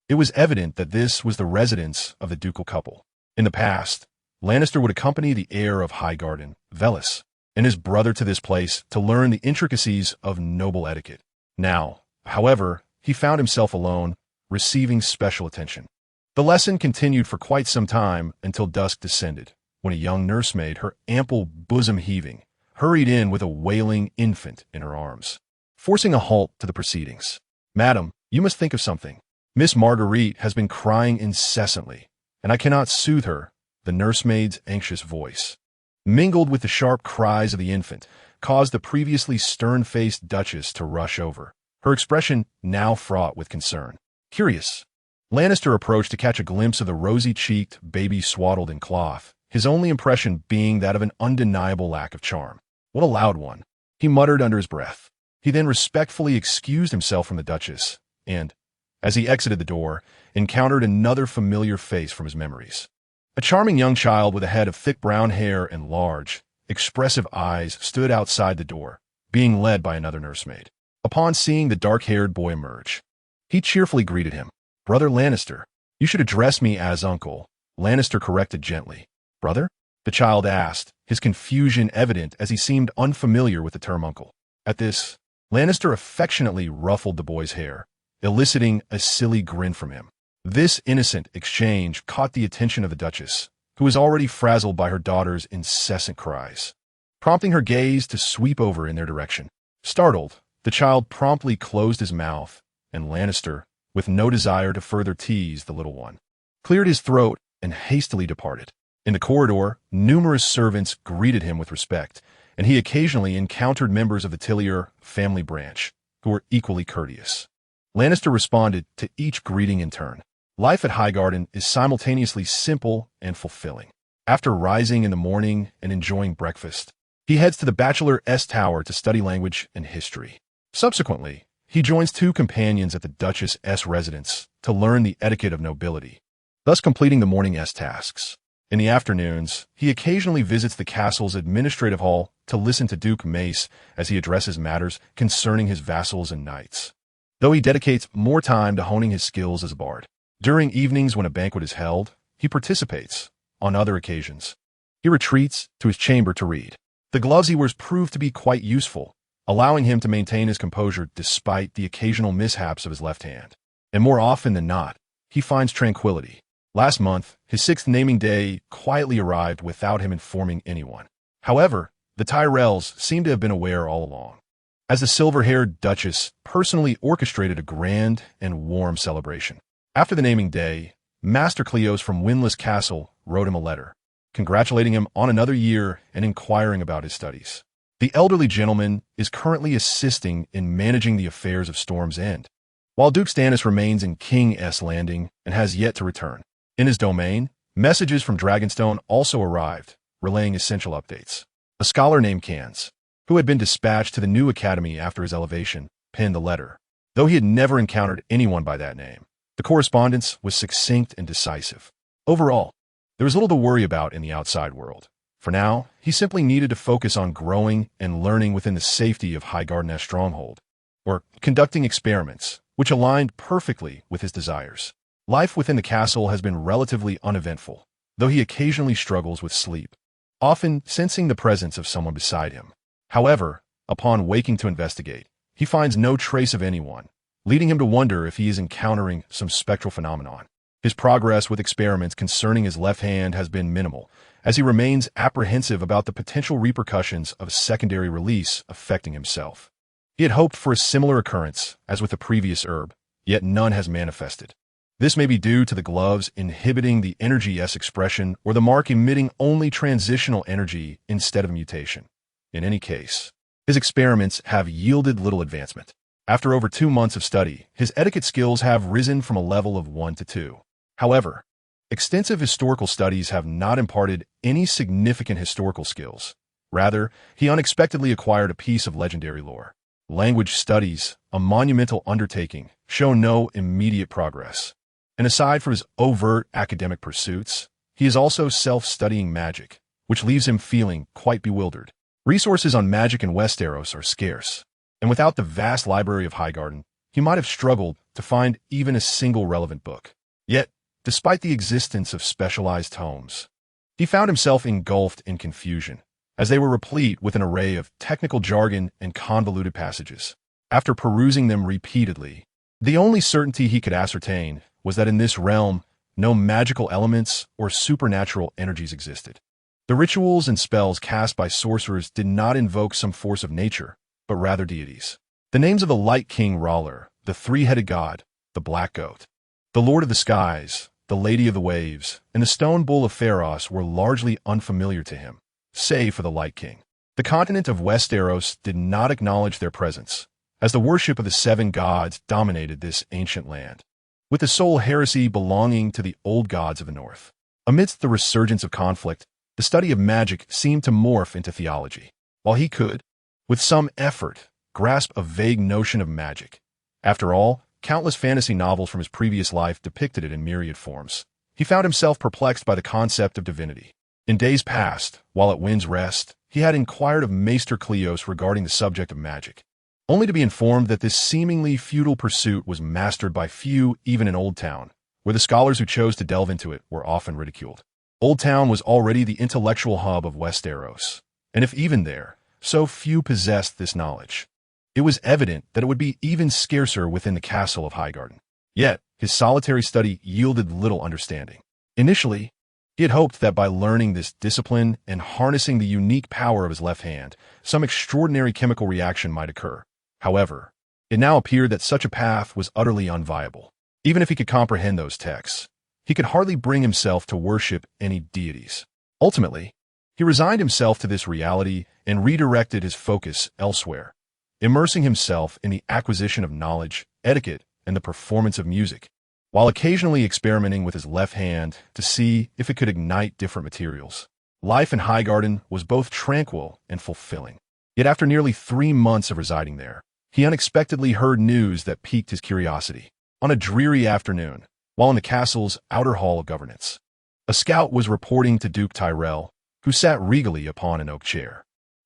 It was evident that this was the residence of the ducal couple. In the past, Lannister would accompany the heir of Highgarden, Velis, and his brother to this place to learn the intricacies of noble etiquette. Now, however, he found himself alone, receiving special attention. The lesson continued for quite some time until dusk descended, when a young nursemaid, her ample bosom heaving, hurried in with a wailing infant in her arms, forcing a halt to the proceedings. "Madam, you must think of something. Miss Marguerite has been crying incessantly, and I cannot soothe her." The nursemaid's anxious voice, mingled with the sharp cries of the infant, caused the previously stern-faced Duchess to rush over, her expression now fraught with concern. Curious, Lannister approached to catch a glimpse of the rosy-cheeked baby swaddled in cloth, his only impression being that of an undeniable lack of charm. "What a loud one," he muttered under his breath. He then respectfully excused himself from the Duchess, and, as he exited the door, encountered another familiar face from his memories. A charming young child with a head of thick brown hair and large, expressive eyes stood outside the door, being led by another nursemaid. Upon seeing the dark-haired boy emerge, he cheerfully greeted him. "Brother Lannister, you should address me as uncle," Lannister corrected gently. "Brother?" the child asked, his confusion evident as he seemed unfamiliar with the term uncle. At this, Lannister affectionately ruffled the boy's hair, eliciting a silly grin from him. This innocent exchange caught the attention of the Duchess, who was already frazzled by her daughter's incessant cries, prompting her gaze to sweep over in their direction. Startled, the child promptly closed his mouth, and Lannister, with no desire to further tease the little one, cleared his throat and hastily departed. In the corridor, numerous servants greeted him with respect, and he occasionally encountered members of the Tillier family branch, who were equally courteous. Lannister responded to each greeting in turn. Life at Highgarden is simultaneously simple and fulfilling. After rising in the morning and enjoying breakfast, he heads to the Bachelor S Tower to study language and history. Subsequently, he joins two companions at the Duchess S residence to learn the etiquette of nobility, thus completing the morning S tasks. In the afternoons, he occasionally visits the castle's administrative hall to listen to Duke Mace as he addresses matters concerning his vassals and knights, though he dedicates more time to honing his skills as a bard. During evenings when a banquet is held, he participates. On other occasions, he retreats to his chamber to read. The gloves he wears prove to be quite useful, allowing him to maintain his composure despite the occasional mishaps of his left hand. And more often than not, he finds tranquility. Last month, his 6th naming day quietly arrived without him informing anyone. However, the Tyrells seem to have been aware all along, as the silver-haired Duchess personally orchestrated a grand and warm celebration. After the naming day, Master Cleos from Windless Castle wrote him a letter, congratulating him on another year and inquiring about his studies. The elderly gentleman is currently assisting in managing the affairs of Storm's End, while Duke Stannis remains in King S Landing and has yet to return. In his domain, messages from Dragonstone also arrived, relaying essential updates. A scholar named Cans, who had been dispatched to the new academy after his elevation, penned the letter, though he had never encountered anyone by that name. The correspondence was succinct and decisive. Overall, there was little to worry about in the outside world. For now, he simply needed to focus on growing and learning within the safety of Highgarden's stronghold, or conducting experiments, which aligned perfectly with his desires. Life within the castle has been relatively uneventful, though he occasionally struggles with sleep, often sensing the presence of someone beside him. However, upon waking to investigate, he finds no trace of anyone, leading him to wonder if he is encountering some spectral phenomenon. His progress with experiments concerning his left hand has been minimal, as he remains apprehensive about the potential repercussions of a secondary release affecting himself. He had hoped for a similar occurrence as with the previous herb, yet none has manifested. This may be due to the gloves inhibiting the energy S expression or the mark emitting only transitional energy instead of mutation. In any case, his experiments have yielded little advancement. After over 2 months of study, his etiquette skills have risen from a level of 1 to 2. However, extensive historical studies have not imparted any significant historical skills. Rather, he unexpectedly acquired a piece of legendary lore. Language studies, a monumental undertaking, show no immediate progress. And aside from his overt academic pursuits, he is also self-studying magic, which leaves him feeling quite bewildered. Resources on magic in Westeros are scarce, and without the vast library of Highgarden, he might have struggled to find even a single relevant book. Yet, despite the existence of specialized tomes, He found himself engulfed in confusion, as they were replete with an array of technical jargon and convoluted passages. After perusing them repeatedly, the only certainty he could ascertain was that in this realm, no magical elements or supernatural energies existed. The rituals and spells cast by sorcerers did not invoke some force of nature, but rather deities. The names of the Light King R'hllor, the three-headed god, the Black Goat, the Lord of the Skies, the Lady of the Waves, and the Stone Bull of Pharos were largely unfamiliar to him, save for the Light King. The continent of Westeros did not acknowledge their presence, as the worship of the seven gods dominated this ancient land, with the sole heresy belonging to the old gods of the north. Amidst the resurgence of conflict, the study of magic seemed to morph into theology. While he could, with some effort, grasp a vague notion of magic. After all, countless fantasy novels from his previous life depicted it in myriad forms. He found himself perplexed by the concept of divinity. In days past, while at Wind's Rest, he had inquired of Maester Cleos regarding the subject of magic, only to be informed that this seemingly futile pursuit was mastered by few even in Old Town, where the scholars who chose to delve into it were often ridiculed. Old Town was already the intellectual hub of Westeros, and if even there, so few possessed this knowledge, it was evident that it would be even scarcer within the castle of Highgarden. Yet, his solitary study yielded little understanding. Initially, he had hoped that by learning this discipline and harnessing the unique power of his left hand, some extraordinary chemical reaction might occur. However, it now appeared that such a path was utterly unviable. Even if he could comprehend those texts, he could hardly bring himself to worship any deities. Ultimately, he resigned himself to this reality and redirected his focus elsewhere, immersing himself in the acquisition of knowledge, etiquette, and the performance of music, while occasionally experimenting with his left hand to see if it could ignite different materials. Life in Highgarden was both tranquil and fulfilling. Yet after nearly 3 months of residing there, he unexpectedly heard news that piqued his curiosity. On a dreary afternoon, while in the castle's outer hall of governance, a scout was reporting to Duke Tyrell, who sat regally upon an oak chair.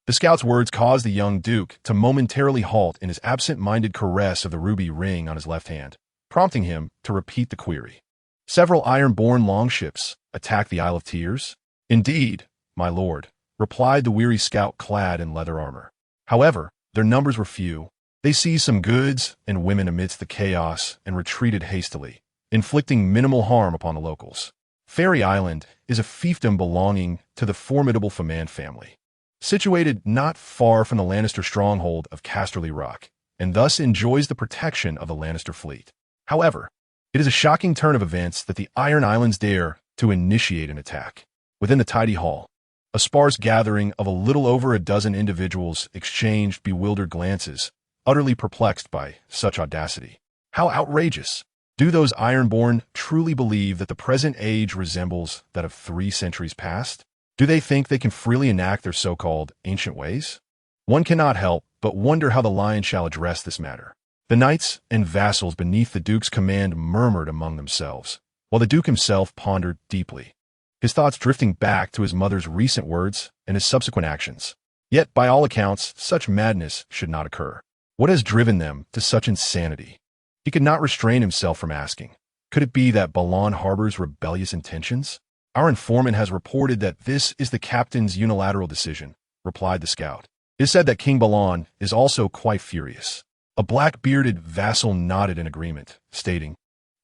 The scout's words caused the young duke to momentarily halt in his absent-minded caress of the ruby ring on his left hand, prompting him to repeat the query. Several iron-born longships attacked the Isle of Tears? Indeed, my lord, replied the weary scout clad in leather armor. However, their numbers were few. They seized some goods and women amidst the chaos and retreated hastily, inflicting minimal harm upon the locals. Fairy Island is a fiefdom belonging to the formidable Faman family, situated not far from the Lannister stronghold of Casterly Rock, and thus enjoys the protection of the Lannister fleet. However, it is a shocking turn of events that the Iron Islands dare to initiate an attack. Within the tidy hall, a sparse gathering of a little over a dozen individuals exchanged bewildered glances, utterly perplexed by such audacity. How outrageous! Do those Ironborn truly believe that the present age resembles that of 3 centuries past? Do they think they can freely enact their so-called ancient ways? One cannot help but wonder how the Lion shall address this matter. The knights and vassals beneath the Duke's command murmured among themselves, while the Duke himself pondered deeply, his thoughts drifting back to his mother's recent words and his subsequent actions. Yet, by all accounts, such madness should not occur. What has driven them to such insanity? He could not restrain himself from asking, could it be that Balon harbors rebellious intentions? Our informant has reported that this is the captain's unilateral decision, replied the scout. It is said that King Balon is also quite furious. A black-bearded vassal nodded in agreement, stating,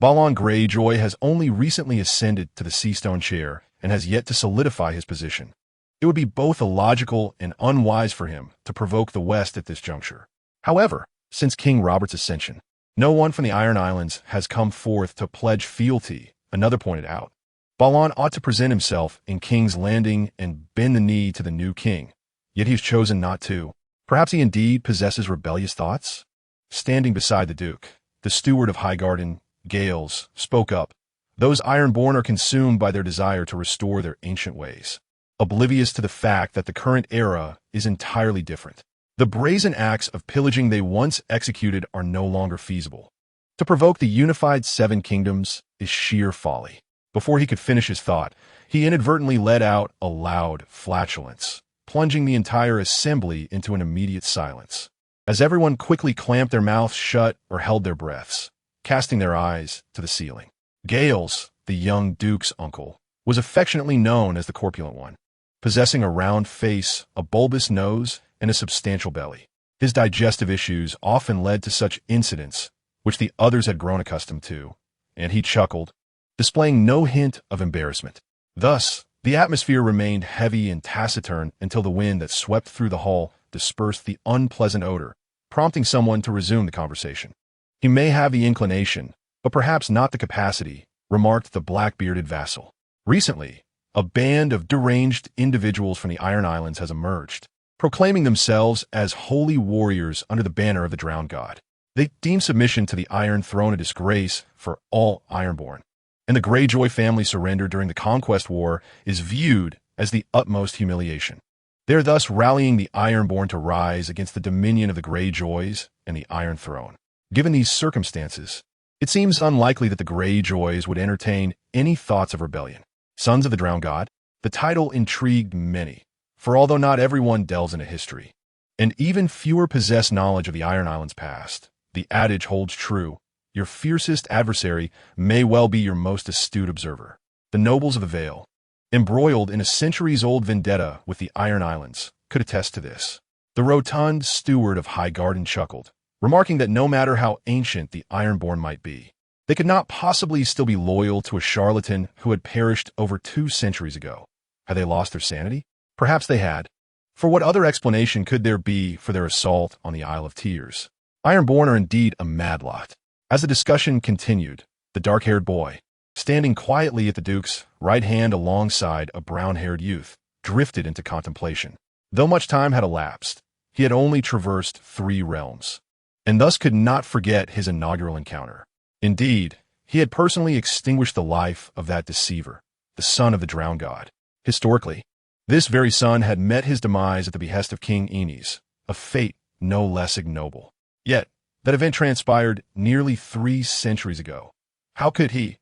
Balon Greyjoy has only recently ascended to the Seastone chair and has yet to solidify his position. It would be both illogical and unwise for him to provoke the West at this juncture. However, since King Robert's ascension, no one from the Iron Islands has come forth to pledge fealty, another pointed out. Balon ought to present himself in King's Landing and bend the knee to the new king, yet he has chosen not to. Perhaps he indeed possesses rebellious thoughts? Standing beside the Duke, the steward of Highgarden, Gales, spoke up. Those Ironborn are consumed by their desire to restore their ancient ways, oblivious to the fact that the current era is entirely different. The brazen acts of pillaging they once executed are no longer feasible. To provoke the unified 7 kingdoms is sheer folly. Before he could finish his thought, he inadvertently let out a loud flatulence, plunging the entire assembly into an immediate silence, as everyone quickly clamped their mouths shut or held their breaths, casting their eyes to the ceiling. Gales, the young Duke's uncle, was affectionately known as the Corpulent One, possessing a round face, a bulbous nose, and a substantial belly. His digestive issues often led to such incidents, which the others had grown accustomed to, and he chuckled, displaying no hint of embarrassment. Thus, the atmosphere remained heavy and taciturn until the wind that swept through the hall dispersed the unpleasant odor, prompting someone to resume the conversation. "He may have the inclination, but perhaps not the capacity," remarked the black-bearded vassal. "Recently, a band of deranged individuals from the Iron Islands has emerged, proclaiming themselves as holy warriors under the banner of the drowned god. They deem submission to the Iron Throne a disgrace for all Ironborn, and the Greyjoy family surrender during the Conquest War is viewed as the utmost humiliation. They are thus rallying the Ironborn to rise against the dominion of the Greyjoys and the Iron Throne. Given these circumstances, it seems unlikely that the Greyjoys would entertain any thoughts of rebellion. Sons of the Drowned God, the title intrigued many, for although not everyone delves into history, and even fewer possess knowledge of the Iron Islands past, the adage holds true: your fiercest adversary may well be your most astute observer. The nobles of the Vale, embroiled in a centuries-old vendetta with the Iron Islands, could attest to this. The rotund steward of Highgarden chuckled, remarking that no matter how ancient the Ironborn might be, they could not possibly still be loyal to a charlatan who had perished over 2 centuries ago. Had they lost their sanity? Perhaps they had. For what other explanation could there be for their assault on the Isle of Tears? Ironborn are indeed a mad lot. As the discussion continued, the dark-haired boy, standing quietly at the Duke's right hand alongside a brown-haired youth, drifted into contemplation. Though much time had elapsed, he had only traversed 3 realms, and thus could not forget his inaugural encounter. Indeed, he had personally extinguished the life of that deceiver, the son of the Drowned God. Historically, this very son had met his demise at the behest of King Aenys, a fate no less ignoble. Yet, that event transpired nearly 3 centuries ago. How could he,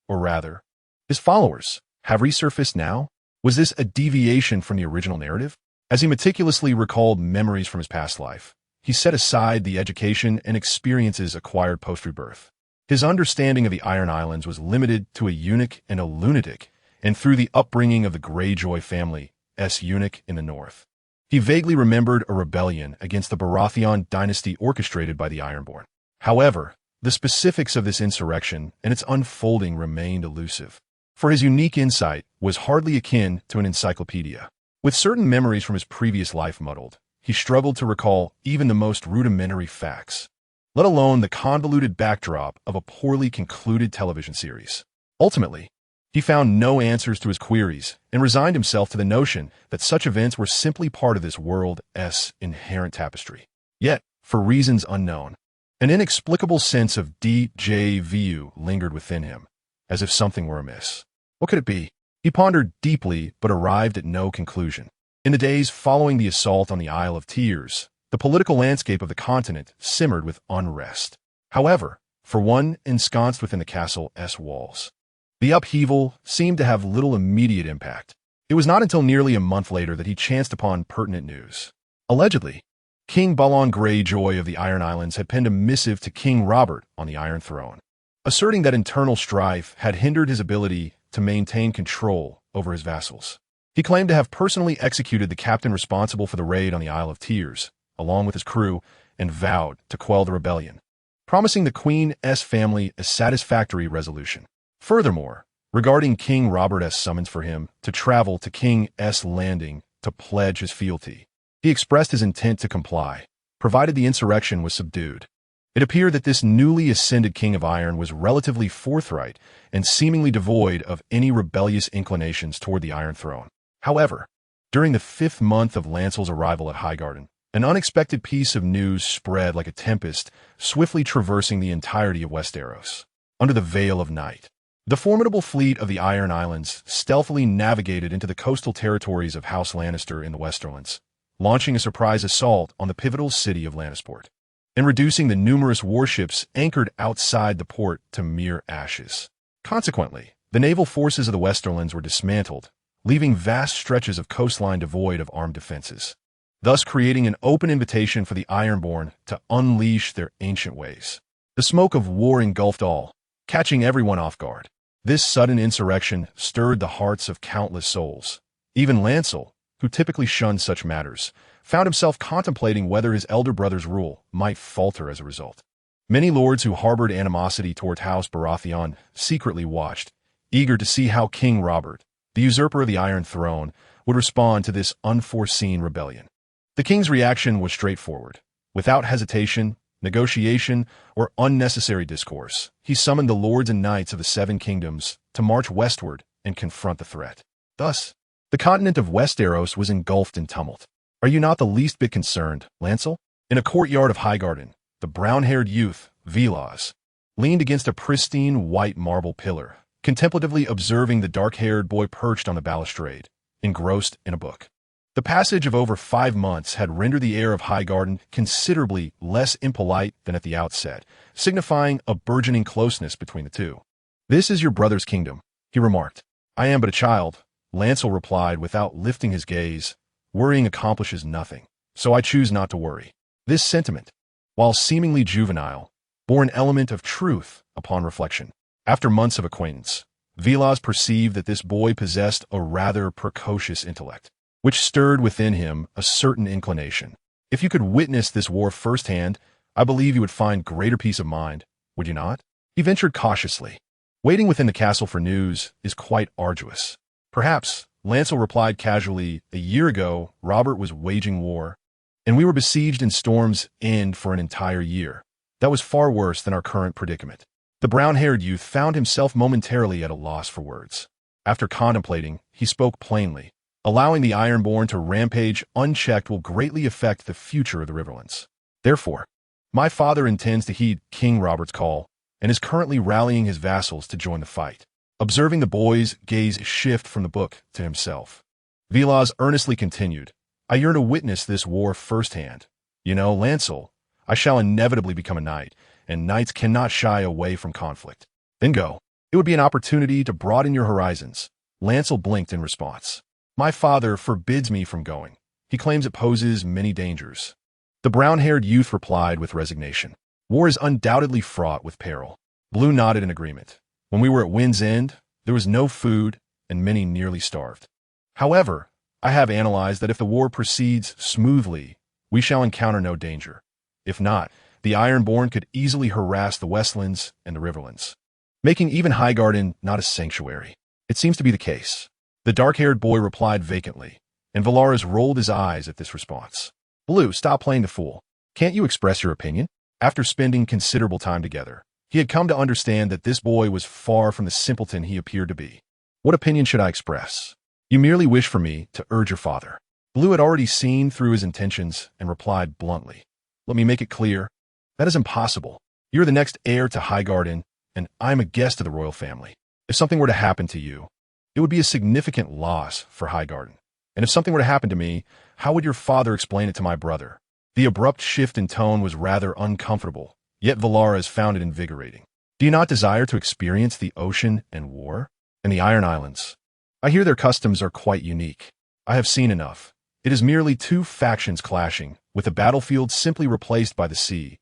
or rather, his followers, have resurfaced now? Was this a deviation from the original narrative? As he meticulously recalled memories from his past life, he set aside the education and experiences acquired post-rebirth. His understanding of the Iron Islands was limited to a eunuch and a lunatic, and through the upbringing of the Greyjoy family, eunuch in the north. He vaguely remembered a rebellion against the Baratheon dynasty orchestrated by the Ironborn. However, the specifics of this insurrection and its unfolding remained elusive, for his unique insight was hardly akin to an encyclopedia. With certain memories from his previous life muddled, he struggled to recall even the most rudimentary facts, let alone the convoluted backdrop of a poorly concluded television series. Ultimately, he found no answers to his queries and resigned himself to the notion that such events were simply part of this world's inherent tapestry. Yet, for reasons unknown, an inexplicable sense of déjà vu lingered within him, as if something were amiss. What could it be? He pondered deeply but arrived at no conclusion. In the days following the assault on the Isle of Tears, the political landscape of the continent simmered with unrest. However, for one ensconced within the castle's walls, the upheaval seemed to have little immediate impact. It was not until nearly a month later that he chanced upon pertinent news. Allegedly, King Balon Greyjoy of the Iron Islands had penned a missive to King Robert on the Iron Throne, asserting that internal strife had hindered his ability to maintain control over his vassals. He claimed to have personally executed the captain responsible for the raid on the Isle of Tears, along with his crew, and vowed to quell the rebellion, promising the Queen's family a satisfactory resolution. Furthermore, regarding King Robert's summons for him to travel to King's Landing to pledge his fealty, he expressed his intent to comply, provided the insurrection was subdued. It appeared that this newly ascended King of Iron was relatively forthright and seemingly devoid of any rebellious inclinations toward the Iron Throne. However, during the 5th month of Lancel's arrival at Highgarden, an unexpected piece of news spread like a tempest, swiftly traversing the entirety of Westeros. Under the veil of night, the formidable fleet of the Iron Islands stealthily navigated into the coastal territories of House Lannister in the Westerlands, launching a surprise assault on the pivotal city of Lannisport, and reducing the numerous warships anchored outside the port to mere ashes. Consequently, the naval forces of the Westerlands were dismantled, leaving vast stretches of coastline devoid of armed defenses, thus creating an open invitation for the Ironborn to unleash their ancient ways. The smoke of war engulfed all, catching everyone off guard. This sudden insurrection stirred the hearts of countless souls. Even Lancel, who typically shunned such matters, found himself contemplating whether his elder brother's rule might falter as a result. Many lords who harbored animosity toward House Baratheon secretly watched, eager to see how King Robert, the usurper of the Iron Throne, would respond to this unforeseen rebellion. The king's reaction was straightforward. Without hesitation, negotiation, or unnecessary discourse, he summoned the lords and knights of the Seven Kingdoms to march westward and confront the threat. Thus, the continent of Westeros was engulfed in tumult. Are you not the least bit concerned, Lancel? In a courtyard of Highgarden, the brown-haired youth, Velas, leaned against a pristine white marble pillar, contemplatively observing the dark-haired boy perched on the balustrade, engrossed in a book. The passage of over 5 months had rendered the air of Highgarden considerably less impolite than at the outset, signifying a burgeoning closeness between the two. "This is your brother's kingdom," he remarked. "I am but a child," Lancel replied without lifting his gaze. "Worrying accomplishes nothing, so I choose not to worry." This sentiment, while seemingly juvenile, bore an element of truth upon reflection. After months of acquaintance, Velas perceived that this boy possessed a rather precocious intellect, which stirred within him a certain inclination. If you could witness this war firsthand, I believe you would find greater peace of mind, would you not? He ventured cautiously. Waiting within the castle for news is quite arduous. Perhaps, Lancel replied casually, a year ago, Robert was waging war, and we were besieged in Storm's End for an entire year. That was far worse than our current predicament. The brown-haired youth found himself momentarily at a loss for words. After contemplating, he spoke plainly. Allowing the Ironborn to rampage unchecked will greatly affect the future of the Riverlands. Therefore, my father intends to heed King Robert's call and is currently rallying his vassals to join the fight. Observing the boy's gaze shift from the book to himself, Velas earnestly continued, "I yearn to witness this war firsthand. You know, Lancel, I shall inevitably become a knight, and knights cannot shy away from conflict. Then go. It would be an opportunity to broaden your horizons." Lancel blinked in response. "My father forbids me from going. He claims it poses many dangers." The brown-haired youth replied with resignation. "War is undoubtedly fraught with peril." Blue nodded in agreement. "When we were at Wind's End, there was no food, and many nearly starved. However, I have analyzed that if the war proceeds smoothly, we shall encounter no danger. If not, the Ironborn could easily harass the Westlands and the Riverlands, making even Highgarden not a sanctuary. It seems to be the case." The dark-haired boy replied vacantly, and Velaris rolled his eyes at this response. "Blue, stop playing the fool. Can't you express your opinion?" After spending considerable time together, he had come to understand that this boy was far from the simpleton he appeared to be. "What opinion should I express? You merely wish for me to urge your father." Blue had already seen through his intentions and replied bluntly, "Let me make it clear. That is impossible. You're the next heir to Highgarden, and I'm a guest of the royal family. If something were to happen to you, it would be a significant loss for Highgarden. And if something were to happen to me, how would your father explain it to my brother?" The abrupt shift in tone was rather uncomfortable, yet Velaris found it invigorating. "Do you not desire to experience the ocean and war? And the Iron Islands? I hear their customs are quite unique. I have seen enough. It is merely two factions clashing, with the battlefield simply replaced by the sea,"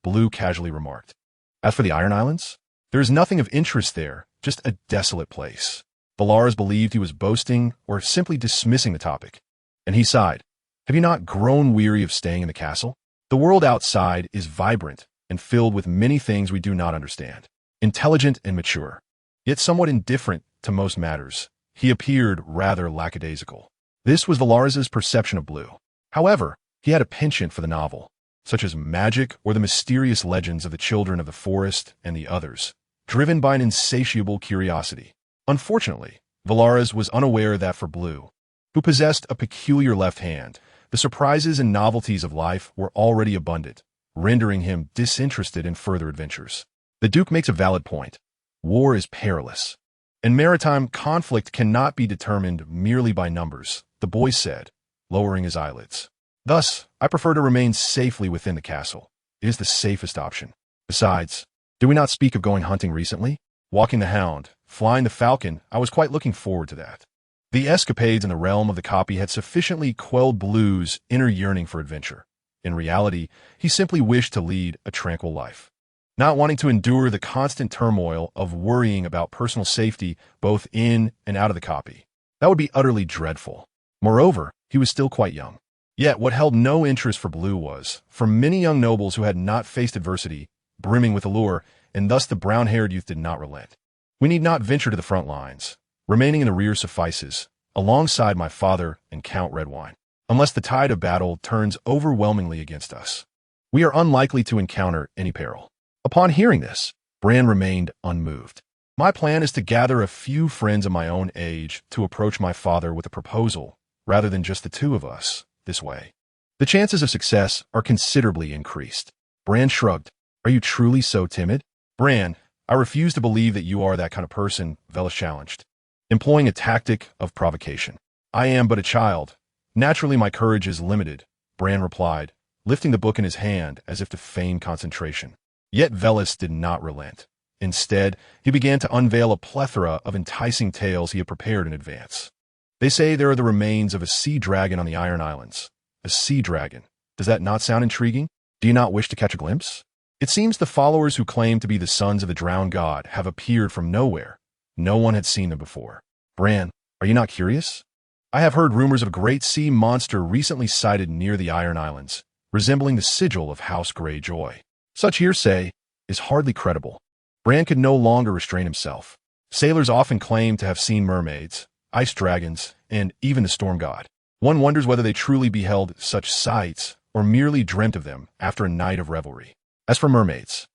Blue casually remarked. "As for the Iron Islands, there is nothing of interest there, just a desolate place." Velaris believed he was boasting or simply dismissing the topic, and he sighed. "Have you not grown weary of staying in the castle? The world outside is vibrant and filled with many things we do not understand. Intelligent and mature, yet somewhat indifferent to most matters." He appeared rather lackadaisical. This was Velaris's perception of Blue. However, he had a penchant for the novel, such as magic or the mysterious legends of the Children of the Forest and the others, driven by an insatiable curiosity. Unfortunately, Velaris was unaware that for Blue, who possessed a peculiar left hand, the surprises and novelties of life were already abundant, rendering him disinterested in further adventures. The Duke makes a valid point. War is perilous, and maritime conflict cannot be determined merely by numbers, the boy said, lowering his eyelids. "Thus, I prefer to remain safely within the castle. It is the safest option. Besides, did we not speak of going hunting recently? Walking the hound, flying the falcon, I was quite looking forward to that." The escapades in the realm of the copy had sufficiently quelled Blue's inner yearning for adventure. In reality, he simply wished to lead a tranquil life. not wanting to endure the constant turmoil of worrying about personal safety both in and out of the copy. That would be utterly dreadful. Moreover, he was still quite young. Yet what held no interest for Blue was, for many young nobles who had not faced adversity, brimming with allure, and thus the brown-haired youth did not relent. We need not venture to the front lines. Remaining in the rear suffices, alongside my father and Count Redwine, unless the tide of battle turns overwhelmingly against us. We are unlikely to encounter any peril. Upon hearing this, Bran remained unmoved. My plan is to gather a few friends of my own age to approach my father with a proposal, rather than just the two of us, this way. The chances of success are considerably increased. Bran shrugged. Are you truly so timid? Bran, I refuse to believe that you are that kind of person, Velis challenged, employing a tactic of provocation. I am but a child. Naturally, my courage is limited, Bran replied, lifting the book in his hand as if to feign concentration. Yet Velis did not relent. Instead, he began to unveil a plethora of enticing tales he had prepared in advance. They say there are the remains of a sea dragon on the Iron Islands. A sea dragon. Does that not sound intriguing? Do you not wish to catch a glimpse? It seems the followers who claim to be the sons of the drowned god have appeared from nowhere. No one had seen them before. Bran, are you not curious? I have heard rumors of a great sea monster recently sighted near the Iron Islands, resembling the sigil of House Greyjoy. Such hearsay is hardly credible. Bran could no longer restrain himself. Sailors often claim to have seen mermaids, ice dragons, and even the storm god. One wonders whether they truly beheld such sights or merely dreamt of them after a night of revelry. As for mermaids,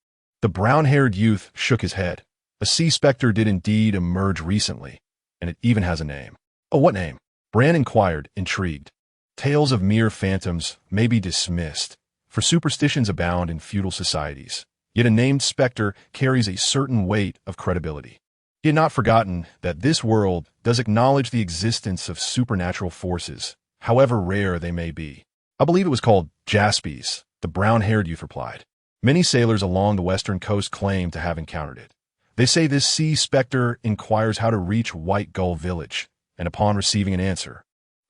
the brown-haired youth shook his head. A sea specter did indeed emerge recently, and it even has a name. Oh, what name? Bran inquired, intrigued. Tales of mere phantoms may be dismissed, for superstitions abound in feudal societies. Yet a named specter carries a certain weight of credibility. He had not forgotten that this world does acknowledge the existence of supernatural forces, however rare they may be. I believe it was called Jaspies, the brown-haired youth replied. Many sailors along the western coast claim to have encountered it. They say this sea specter inquires how to reach White Gull Village, and upon receiving an answer,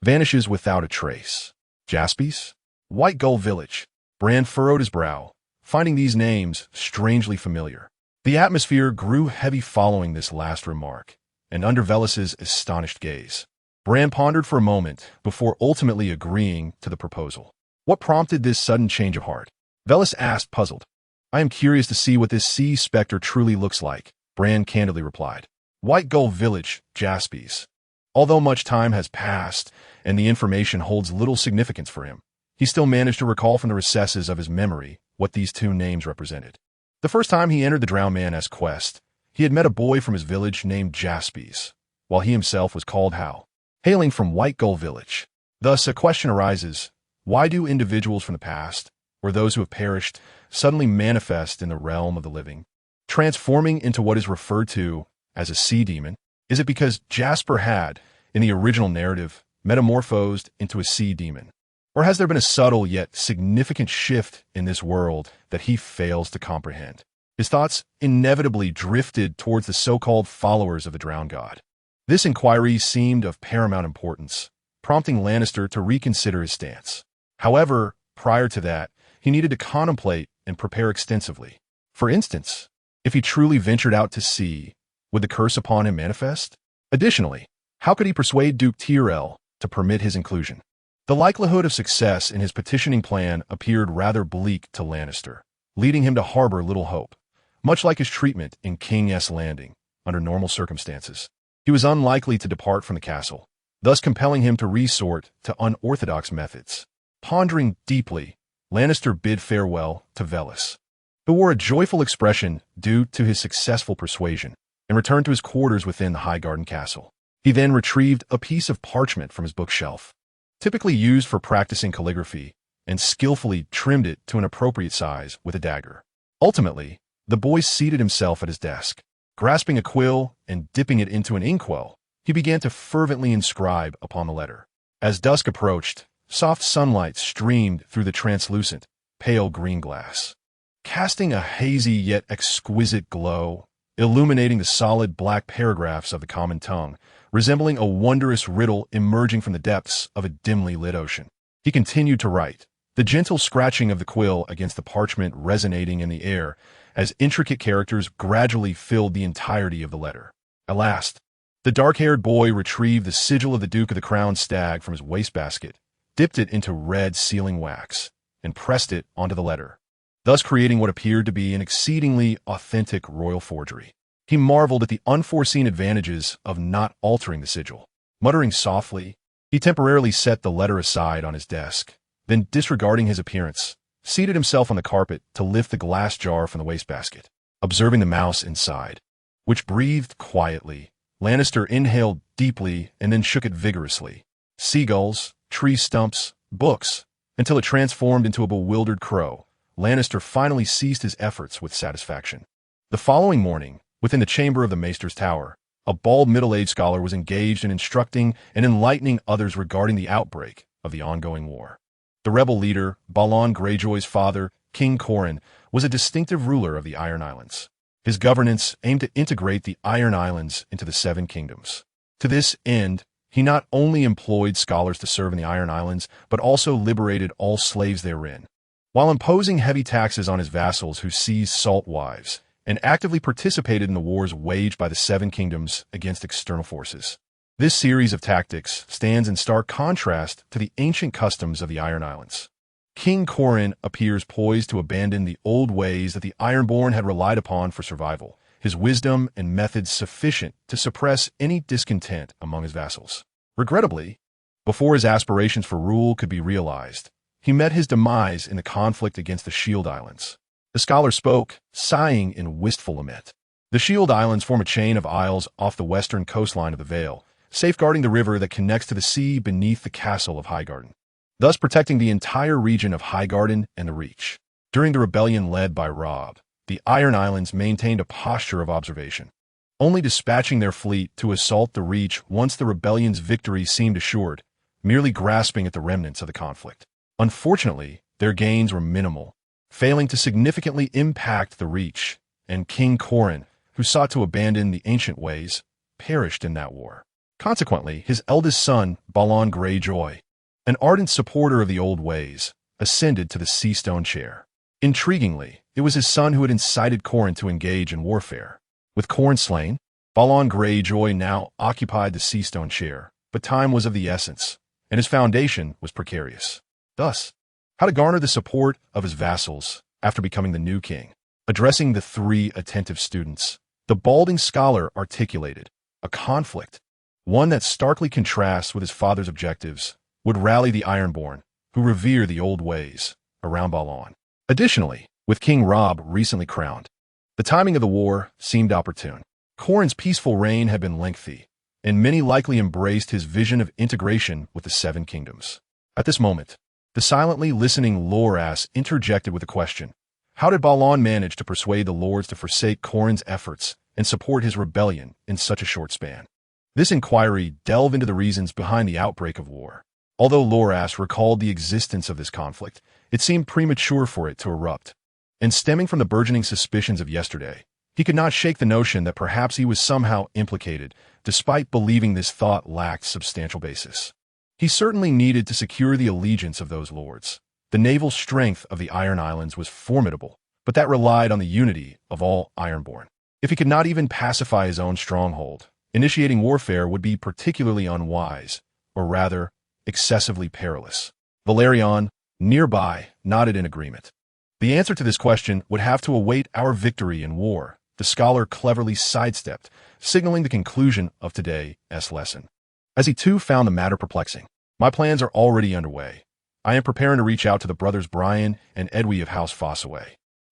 vanishes without a trace. Jaspies? White Gull Village. Bran furrowed his brow, finding these names strangely familiar. The atmosphere grew heavy following this last remark, and under Velis's astonished gaze, Bran pondered for a moment before ultimately agreeing to the proposal. What prompted this sudden change of heart? Velis asked, puzzled. I am curious to see what this sea specter truly looks like, Bran candidly replied. White Gull Village, Jaspies. Although much time has passed and the information holds little significance for him, he still managed to recall from the recesses of his memory what these two names represented. The first time he entered the Drowned Man's quest, he had met a boy from his village named Jaspies, while he himself was called Hal, hailing from White Gull Village. Thus, a question arises, why do individuals from the past, or those who have perished, suddenly manifest in the realm of the living, transforming into what is referred to as a sea demon? Is it because Jasper had, in the original narrative, metamorphosed into a sea demon? Or has there been a subtle yet significant shift in this world that he fails to comprehend? His thoughts inevitably drifted towards the so-called followers of the drowned god. This inquiry seemed of paramount importance, prompting Lannister to reconsider his stance. However, prior to that, he needed to contemplate and prepare extensively. For instance, if he truly ventured out to sea, would the curse upon him manifest? Additionally, how could he persuade Duke Tyrell to permit his inclusion? The likelihood of success in his petitioning plan appeared rather bleak to Lannister, leading him to harbor little hope. Much like his treatment in King's Landing, under normal circumstances, he was unlikely to depart from the castle, thus compelling him to resort to unorthodox methods. Pondering deeply, Lannister bid farewell to Velis, who wore a joyful expression due to his successful persuasion, and returned to his quarters within the Highgarden Castle. He then retrieved a piece of parchment from his bookshelf, typically used for practicing calligraphy, and skillfully trimmed it to an appropriate size with a dagger. Ultimately, the boy seated himself at his desk. Grasping a quill and dipping it into an inkwell, he began to fervently inscribe upon the letter. As dusk approached, soft sunlight streamed through the translucent, pale green glass, casting a hazy yet exquisite glow, illuminating the solid black paragraphs of the common tongue, resembling a wondrous riddle emerging from the depths of a dimly lit ocean. He continued to write, the gentle scratching of the quill against the parchment resonating in the air as intricate characters gradually filled the entirety of the letter. At last, the dark-haired boy retrieved the sigil of the Duke of the Crown Stag from his wastebasket, dipped it into red sealing wax, and pressed it onto the letter, thus creating what appeared to be an exceedingly authentic royal forgery. He marveled at the unforeseen advantages of not altering the sigil. Muttering softly, he temporarily set the letter aside on his desk, then, disregarding his appearance, seated himself on the carpet to lift the glass jar from the wastebasket. Observing the mouse inside, which breathed quietly, Lannister inhaled deeply and then shook it vigorously. Seagulls, tree stumps, books, until it transformed into a bewildered crow. Lannister finally ceased his efforts with satisfaction. The following morning, within the chamber of the Maester's Tower, a bald middle-aged scholar was engaged in instructing and enlightening others regarding the outbreak of the ongoing war. The rebel leader, Balon Greyjoy's father, King Corran, was a distinctive ruler of the Iron Islands. His governance aimed to integrate the Iron Islands into the Seven Kingdoms. To this end, he not only employed scholars to serve in the Iron Islands, but also liberated all slaves therein, while imposing heavy taxes on his vassals who seized salt wives, and actively participated in the wars waged by the Seven Kingdoms against external forces. This series of tactics stands in stark contrast to the ancient customs of the Iron Islands. King Corran appears poised to abandon the old ways that the Ironborn had relied upon for survival, his wisdom and methods sufficient to suppress any discontent among his vassals. Regrettably, before his aspirations for rule could be realized, he met his demise in the conflict against the Shield Islands. The scholar spoke, sighing in wistful lament. The Shield Islands form a chain of isles off the western coastline of the Vale, safeguarding the river that connects to the sea beneath the castle of Highgarden, thus protecting the entire region of Highgarden and the Reach. During the rebellion led by Robb, the Iron Islands maintained a posture of observation, only dispatching their fleet to assault the Reach once the rebellion's victory seemed assured, merely grasping at the remnants of the conflict. Unfortunately, their gains were minimal, failing to significantly impact the Reach, and King Corran, who sought to abandon the ancient ways, perished in that war. Consequently, his eldest son, Balon Greyjoy, an ardent supporter of the old ways, ascended to the Seastone chair. Intriguingly, it was his son who had incited Corran to engage in warfare. With Corran slain, Balon Greyjoy now occupied the Seastone chair, but time was of the essence, and his foundation was precarious. Thus, how to garner the support of his vassals after becoming the new king. Addressing the three attentive students, the balding scholar articulated a conflict, one that starkly contrasts with his father's objectives, would rally the Ironborn, who revere the old ways, around Balon. Additionally, with King Robb recently crowned, the timing of the war seemed opportune. Corran's peaceful reign had been lengthy, and many likely embraced his vision of integration with the Seven Kingdoms. At this moment, the silently listening Loras interjected with a question. How did Balon manage to persuade the lords to forsake Corran's efforts and support his rebellion in such a short span? This inquiry delved into the reasons behind the outbreak of war. Although Loras recalled the existence of this conflict, it seemed premature for it to erupt. And stemming from the burgeoning suspicions of yesterday, he could not shake the notion that perhaps he was somehow implicated, despite believing this thought lacked substantial basis. He certainly needed to secure the allegiance of those lords. The naval strength of the Iron Islands was formidable, but that relied on the unity of all Ironborn. If he could not even pacify his own stronghold, initiating warfare would be particularly unwise, or rather, excessively perilous. Valerion, nearby, nodded in agreement. The answer to this question would have to await our victory in war, the scholar cleverly sidestepped, signaling the conclusion of today's lesson. As he too found the matter perplexing, my plans are already underway. I am preparing to reach out to the brothers Brian and Edwy of House Fossaway.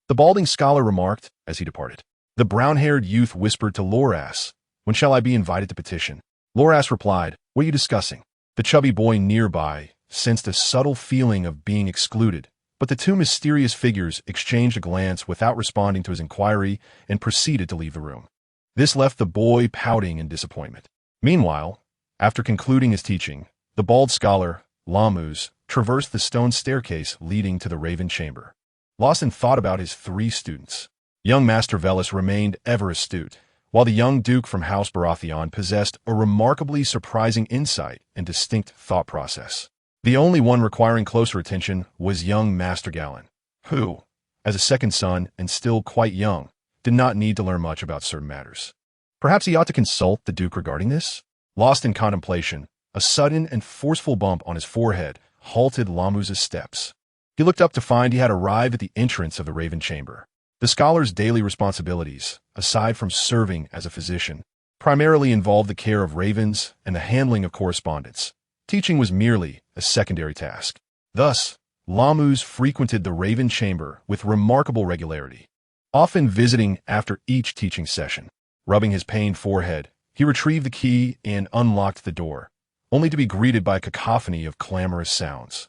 The balding scholar remarked as he departed. The brown-haired youth whispered to Loras, when shall I be invited to petition? Loras replied, what are you discussing? The chubby boy nearby sensed a subtle feeling of being excluded, but the two mysterious figures exchanged a glance without responding to his inquiry and proceeded to leave the room. This left the boy pouting in disappointment. Meanwhile, after concluding his teaching, the bald scholar, Lamus, traversed the stone staircase leading to the Raven Chamber. Lost in thought about his three students, young Master Velis remained ever astute, while the young Duke from House Baratheon possessed a remarkably surprising insight and distinct thought process. The only one requiring closer attention was young Master Gallon, who, as a second son and still quite young, did not need to learn much about certain matters. Perhaps he ought to consult the Duke regarding this? Lost in contemplation, a sudden and forceful bump on his forehead halted Lamuz's steps. He looked up to find he had arrived at the entrance of the Raven Chamber. The scholar's daily responsibilities, aside from serving as a physician, primarily involved the care of ravens and the handling of correspondence. Teaching was merely a secondary task. Thus, Lamuz frequented the Raven Chamber with remarkable regularity, often visiting after each teaching session. Rubbing his pained forehead, he retrieved the key and unlocked the door, only to be greeted by a cacophony of clamorous sounds.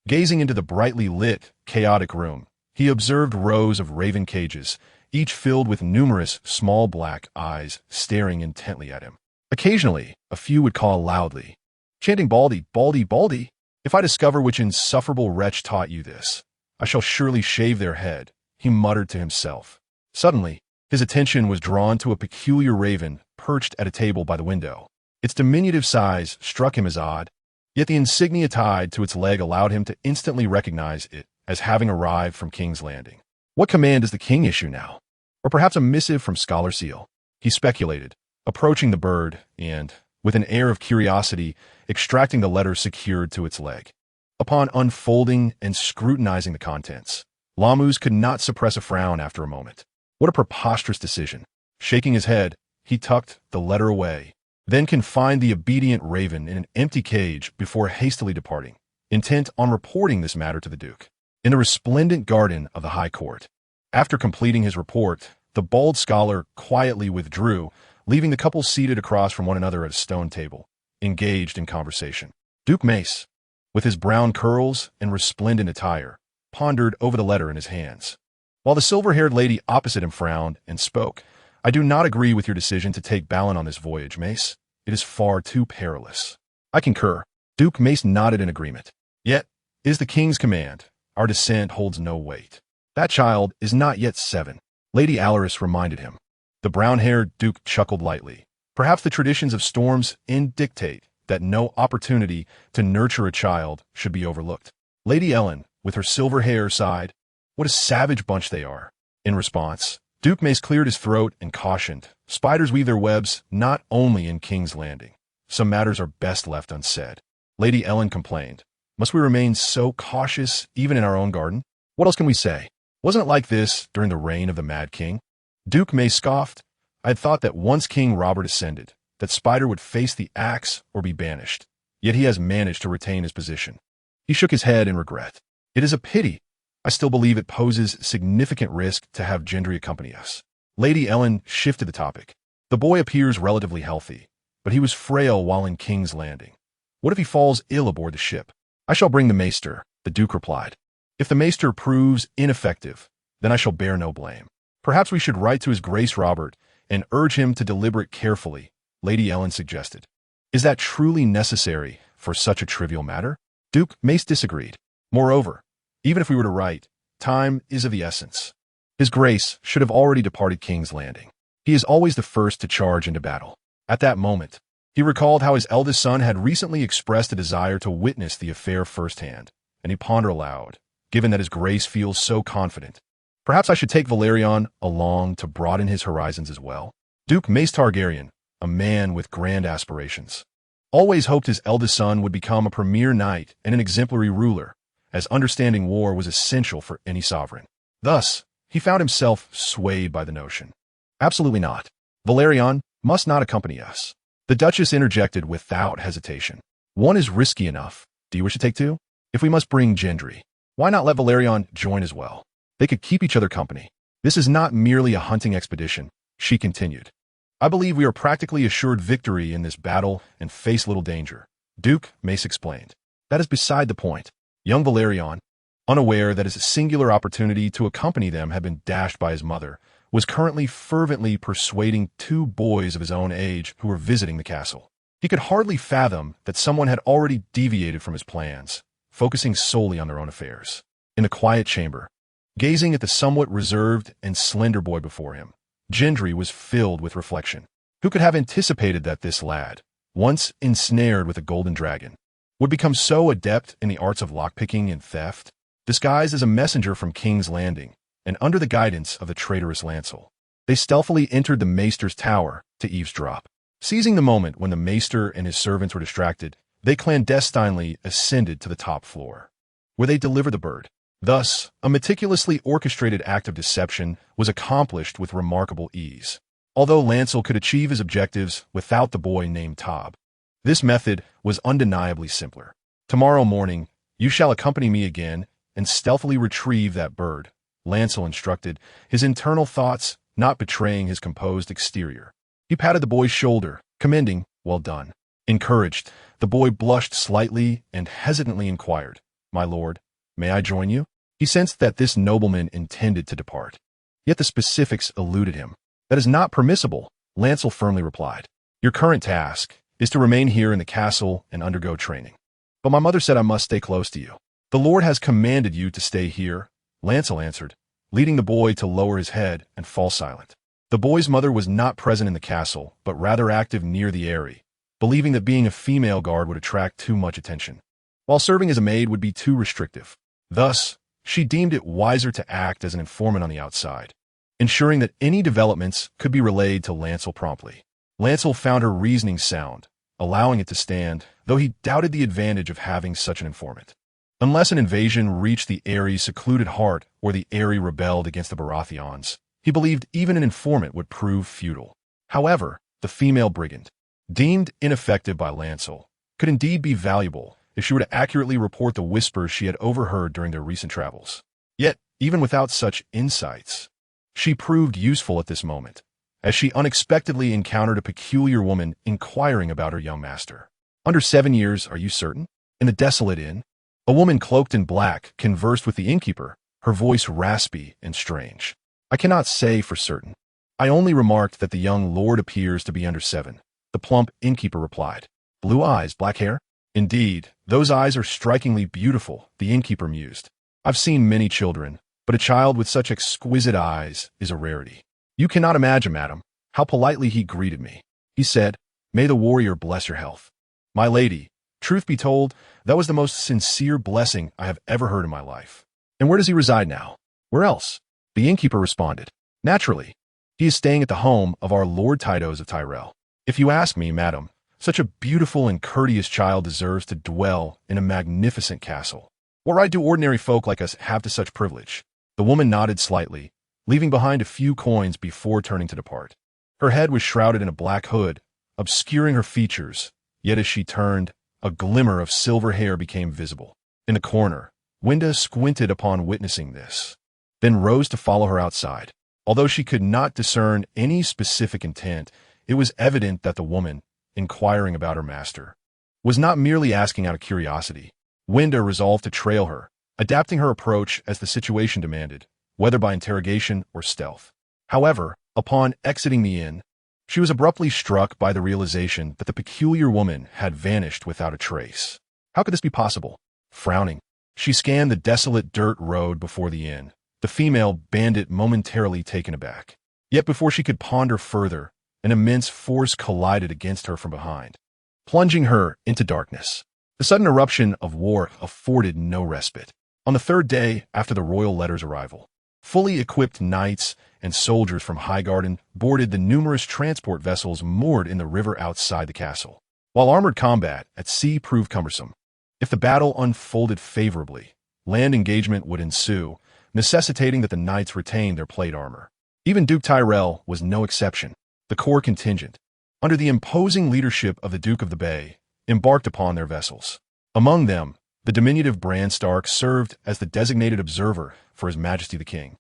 Gazing into the brightly lit, chaotic room, he observed rows of raven cages, each filled with numerous small black eyes staring intently at him. Occasionally, a few would call loudly, chanting "Baldy, Baldy, Baldy! If I discover which insufferable wretch taught you this, I shall surely shave their head," he muttered to himself. Suddenly, his attention was drawn to a peculiar raven perched at a table by the window. Its diminutive size struck him as odd, yet the insignia tied to its leg allowed him to instantly recognize it as having arrived from King's Landing. What command does the king issue now? Or perhaps a missive from Scholar Seal? He speculated, approaching the bird and, with an air of curiosity, extracting the letter secured to its leg. Upon unfolding and scrutinizing the contents, Lamuz could not suppress a frown after a moment. What a preposterous decision. Shaking his head, he tucked the letter away, then confined the obedient raven in an empty cage before hastily departing, intent on reporting this matter to the Duke. In the resplendent garden of the High Court, after completing his report, the bald scholar quietly withdrew, leaving the couple seated across from one another at a stone table, engaged in conversation. Duke Mace, with his brown curls and resplendent attire, pondered over the letter in his hands, while the silver-haired lady opposite him frowned and spoke. "I do not agree with your decision to take Balin on this voyage, Mace. It is far too perilous." "I concur." Duke Mace nodded in agreement. "Yet, it is the king's command. Our dissent holds no weight. That child is not yet 7, Lady Alleris reminded him. The brown-haired Duke chuckled lightly. Perhaps the traditions of Storm's End dictate that no opportunity to nurture a child should be overlooked. Lady Ellen, with her silver hair, sighed, "What a savage bunch they are." In response, Duke Mace cleared his throat and cautioned, "Spiders weave their webs not only in King's Landing. Some matters are best left unsaid." Lady Ellen complained, "Must we remain so cautious even in our own garden? What else can we say? Wasn't it like this during the reign of the Mad King?" Duke Mace scoffed. "I had thought that once King Robert ascended, that Spider would face the axe or be banished. Yet he has managed to retain his position." He shook his head in regret. "It is a pity. I still believe it poses significant risk to have Gendry accompany us." Lady Ellen shifted the topic. "The boy appears relatively healthy, but he was frail while in King's Landing. What if he falls ill aboard the ship?" "I shall bring the maester," the Duke replied. "If the maester proves ineffective, then I shall bear no blame. Perhaps we should write to his Grace Robert and urge him to deliberate carefully," Lady Ellen suggested. "Is that truly necessary for such a trivial matter?" Duke Mace disagreed. "Moreover, even if we were to write, time is of the essence. His Grace should have already departed King's Landing. He is always the first to charge into battle." At that moment, he recalled how his eldest son had recently expressed a desire to witness the affair firsthand, and he pondered aloud, given that his Grace feels so confident. Perhaps I should take Valerion along to broaden his horizons as well. Duke Mace Targaryen, a man with grand aspirations, always hoped his eldest son would become a premier knight and an exemplary ruler, as understanding war was essential for any sovereign. Thus, he found himself swayed by the notion. "Absolutely not. Valerion must not accompany us." The Duchess interjected without hesitation. "One is risky enough. Do you wish to take 2? If we must bring Gendry, why not let Valerion join as well? They could keep each other company. This is not merely a hunting expedition," she continued. "I believe we are practically assured victory in this battle and face little danger," Duke Mace explained. "That is beside the point. Young Valerion, unaware that his singular opportunity to accompany them had been dashed by his mother, was currently fervently persuading 2 boys of his own age who were visiting the castle. He could hardly fathom that someone had already deviated from his plans, focusing solely on their own affairs. In the quiet chamber, gazing at the somewhat reserved and slender boy before him, Gendry was filled with reflection. Who could have anticipated that this lad, once ensnared with a golden dragon, would become so adept in the arts of lockpicking and theft, disguised as a messenger from King's Landing, and under the guidance of the traitorous Lancel. They stealthily entered the maester's tower to eavesdrop. Seizing the moment when the maester and his servants were distracted, they clandestinely ascended to the top floor, where they delivered the bird. Thus, a meticulously orchestrated act of deception was accomplished with remarkable ease. Although Lancel could achieve his objectives without the boy named Tob, this method was undeniably simpler. "Tomorrow morning, you shall accompany me again and stealthily retrieve that bird," Lancel instructed, his internal thoughts not betraying his composed exterior. He patted the boy's shoulder, commending, "Well done." Encouraged, the boy blushed slightly and hesitantly inquired, "My lord, may I join you?" He sensed that this nobleman intended to depart. Yet the specifics eluded him. "That is not permissible," Lancel firmly replied. "Your current task is to remain here in the castle and undergo training. But my mother said I must stay close to you." "The Lord has commanded you to stay here," Lancel answered, leading the boy to lower his head and fall silent. The boy's mother was not present in the castle, but rather active near the eyrie, believing that being a female guard would attract too much attention, while serving as a maid would be too restrictive. Thus, she deemed it wiser to act as an informant on the outside, ensuring that any developments could be relayed to Lancel promptly. Lancel found her reasoning sound, allowing it to stand, though he doubted the advantage of having such an informant. Unless an invasion reached the Eyrie's secluded heart or the Eyrie rebelled against the Baratheons, he believed even an informant would prove futile. However, the female brigand, deemed ineffective by Lancel, could indeed be valuable if she were to accurately report the whispers she had overheard during their recent travels. Yet, even without such insights, she proved useful at this moment, as she unexpectedly encountered a peculiar woman inquiring about her young master. "Under 7 years, are you certain? In the desolate inn?" A woman cloaked in black conversed with the innkeeper, her voice raspy and strange. "I cannot say for certain. I only remarked that the young lord appears to be under 7, the plump innkeeper replied. "Blue eyes, black hair?" "Indeed, those eyes are strikingly beautiful," the innkeeper mused. "I've seen many children, but a child with such exquisite eyes is a rarity." "You cannot imagine, madam, how politely he greeted me. He said, 'May the warrior bless your health.' My lady, truth be told, that was the most sincere blessing I have ever heard in my life." "And where does he reside now?" "Where else?" The innkeeper responded. "Naturally, he is staying at the home of our Lord Tydos of Tyrell. If you ask me, madam, such a beautiful and courteous child deserves to dwell in a magnificent castle. What right do ordinary folk like us have to such privilege?" The woman nodded slightly, leaving behind a few coins before turning to depart. Her head was shrouded in a black hood, obscuring her features, yet as she turned, a glimmer of silver hair became visible. In the corner, Wenda squinted upon witnessing this, then rose to follow her outside. Although she could not discern any specific intent, it was evident that the woman, inquiring about her master, was not merely asking out of curiosity. Wenda resolved to trail her, adapting her approach as the situation demanded, whether by interrogation or stealth. However, upon exiting the inn, she was abruptly struck by the realization that the peculiar woman had vanished without a trace. How could this be possible? Frowning, she scanned the desolate dirt road before the inn, the female bandit momentarily taken aback. Yet before she could ponder further, an immense force collided against her from behind, plunging her into darkness. The sudden eruption of war afforded no respite. On the 3rd day after the royal letter's arrival, fully equipped knights and soldiers from Highgarden boarded the numerous transport vessels moored in the river outside the castle. While armored combat at sea proved cumbersome, if the battle unfolded favorably, land engagement would ensue, necessitating that the knights retain their plate armor. Even Duke Tyrell was no exception. The core contingent, under the imposing leadership of the Duke of the Bay, embarked upon their vessels. Among them, the diminutive Bran Stark served as the designated observer for His Majesty the King,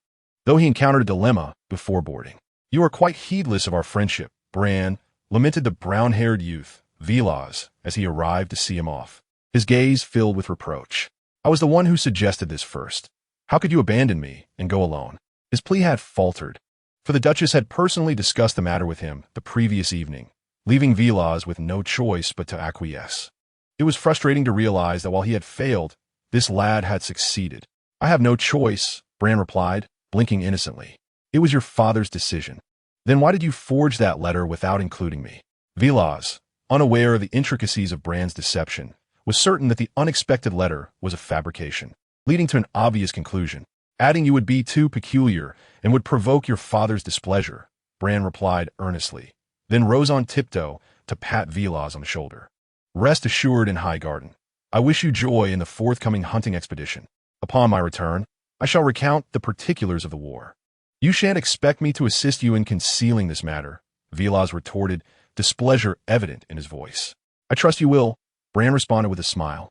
though he encountered a dilemma before boarding. "You are quite heedless of our friendship, Bran," lamented the brown-haired youth, Vilas, as he arrived to see him off, his gaze filled with reproach. "I was the one who suggested this first. How could you abandon me and go alone?" His plea had faltered, for the Duchess had personally discussed the matter with him the previous evening, leaving Vilas with no choice but to acquiesce. It was frustrating to realize that while he had failed, this lad had succeeded. "I have no choice," Bran replied, blinking innocently. "It was your father's decision." "Then why did you forge that letter without including me?" Vilas, unaware of the intricacies of Bran's deception, was certain that the unexpected letter was a fabrication, leading to an obvious conclusion. adding you would be too peculiar and would provoke your father's displeasure, Bran replied earnestly, then rose on tiptoe to pat Velas on the shoulder. Rest assured in Highgarden. I wish you joy in the forthcoming hunting expedition. Upon my return, I shall recount the particulars of the war. You shan't expect me to assist you in concealing this matter, Velas retorted, displeasure evident in his voice. I trust you will, Bran responded with a smile.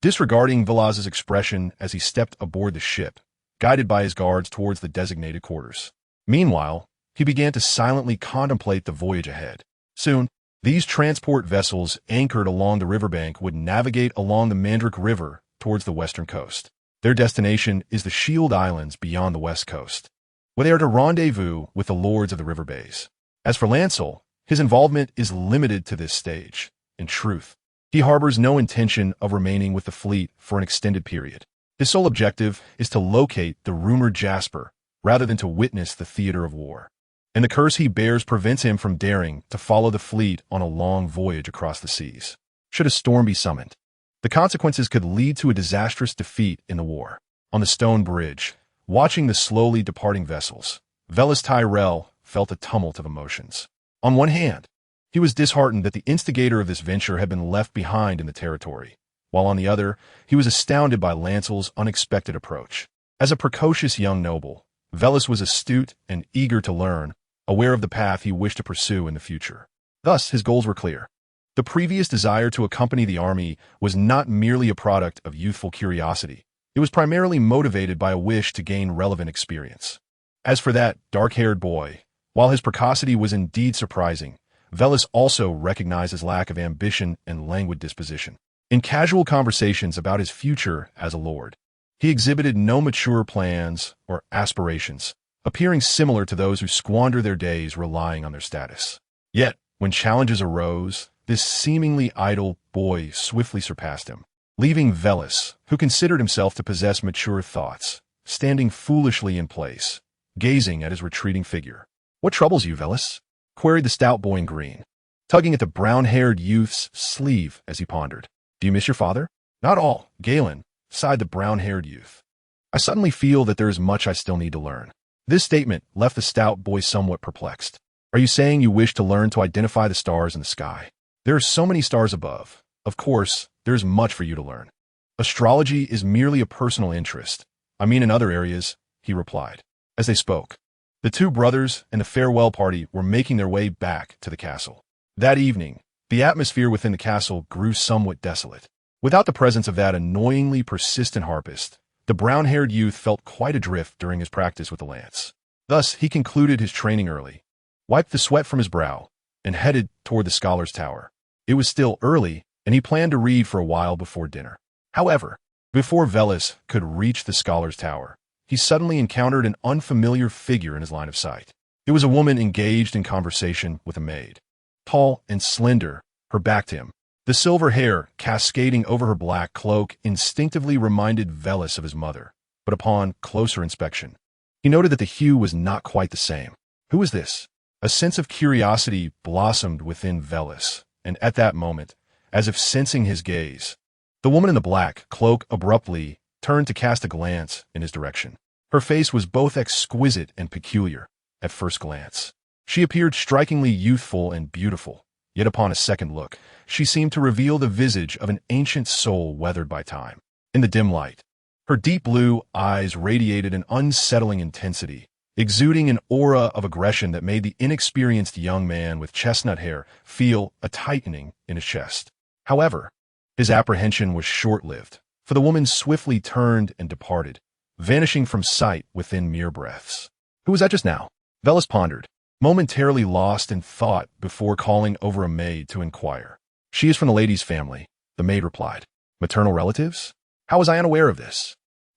Disregarding Velas's expression as he stepped aboard the ship, guided by his guards towards the designated quarters. Meanwhile, he began to silently contemplate the voyage ahead. Soon, these transport vessels anchored along the riverbank would navigate along the Mandrick River towards the western coast. Their destination is the Shield Islands beyond the west coast, where they are to rendezvous with the lords of the river bays. As for Lancel, his involvement is limited to this stage. In truth, he harbors no intention of remaining with the fleet for an extended period. His sole objective is to locate the rumored Jasper, rather than to witness the theater of war. And the curse he bears prevents him from daring to follow the fleet on a long voyage across the seas. Should a storm be summoned, the consequences could lead to a disastrous defeat in the war. On the stone bridge, watching the slowly departing vessels, Velas Tyrell felt a tumult of emotions. On one hand, he was disheartened that the instigator of this venture had been left behind in the territory, while on the other, he was astounded by Lancel's unexpected approach. As a precocious young noble, Velas was astute and eager to learn, aware of the path he wished to pursue in the future. Thus, his goals were clear. The previous desire to accompany the army was not merely a product of youthful curiosity. It was primarily motivated by a wish to gain relevant experience. As for that dark-haired boy, while his precocity was indeed surprising, Velas also recognized his lack of ambition and languid disposition. In casual conversations about his future as a lord, he exhibited no mature plans or aspirations, appearing similar to those who squander their days relying on their status. Yet, when challenges arose, this seemingly idle boy swiftly surpassed him, leaving Velas, who considered himself to possess mature thoughts, standing foolishly in place, gazing at his retreating figure. "What troubles you, Velas?" queried the stout boy in green, tugging at the brown-haired youth's sleeve as he pondered. "Do you miss your father?" "Not all, Galen," sighed the brown-haired youth. "I suddenly feel that there is much I still need to learn." This statement left the stout boy somewhat perplexed. "Are you saying you wish to learn to identify the stars in the sky? There are so many stars above. Of course, there is much for you to learn." "Astrology is merely a personal interest. I mean in other areas," he replied. As they spoke, the two brothers and the farewell party were making their way back to the castle. That evening, the atmosphere within the castle grew somewhat desolate. Without the presence of that annoyingly persistent harpist, the brown-haired youth felt quite adrift during his practice with the lance. Thus, he concluded his training early, wiped the sweat from his brow, and headed toward the Scholar's Tower. It was still early, and he planned to read for a while before dinner. However, before Velas could reach the Scholar's Tower, he suddenly encountered an unfamiliar figure in his line of sight. It was a woman engaged in conversation with a maid. Tall and slender, her back to him, the silver hair cascading over her black cloak instinctively reminded Velas of his mother, but upon closer inspection, he noted that the hue was not quite the same. Who was this? A sense of curiosity blossomed within Velas, and at that moment, as if sensing his gaze, the woman in the black cloak abruptly turned to cast a glance in his direction. Her face was both exquisite and peculiar at first glance. She appeared strikingly youthful and beautiful, yet upon a second look, she seemed to reveal the visage of an ancient soul weathered by time. In the dim light, her deep blue eyes radiated an unsettling intensity, exuding an aura of aggression that made the inexperienced young man with chestnut hair feel a tightening in his chest. However, his apprehension was short-lived, for the woman swiftly turned and departed, vanishing from sight within mere breaths. Who was that just now? Velas pondered, momentarily lost in thought before calling over a maid to inquire. "She is from the lady's family," the maid replied. "Maternal relatives? How was I unaware of this?"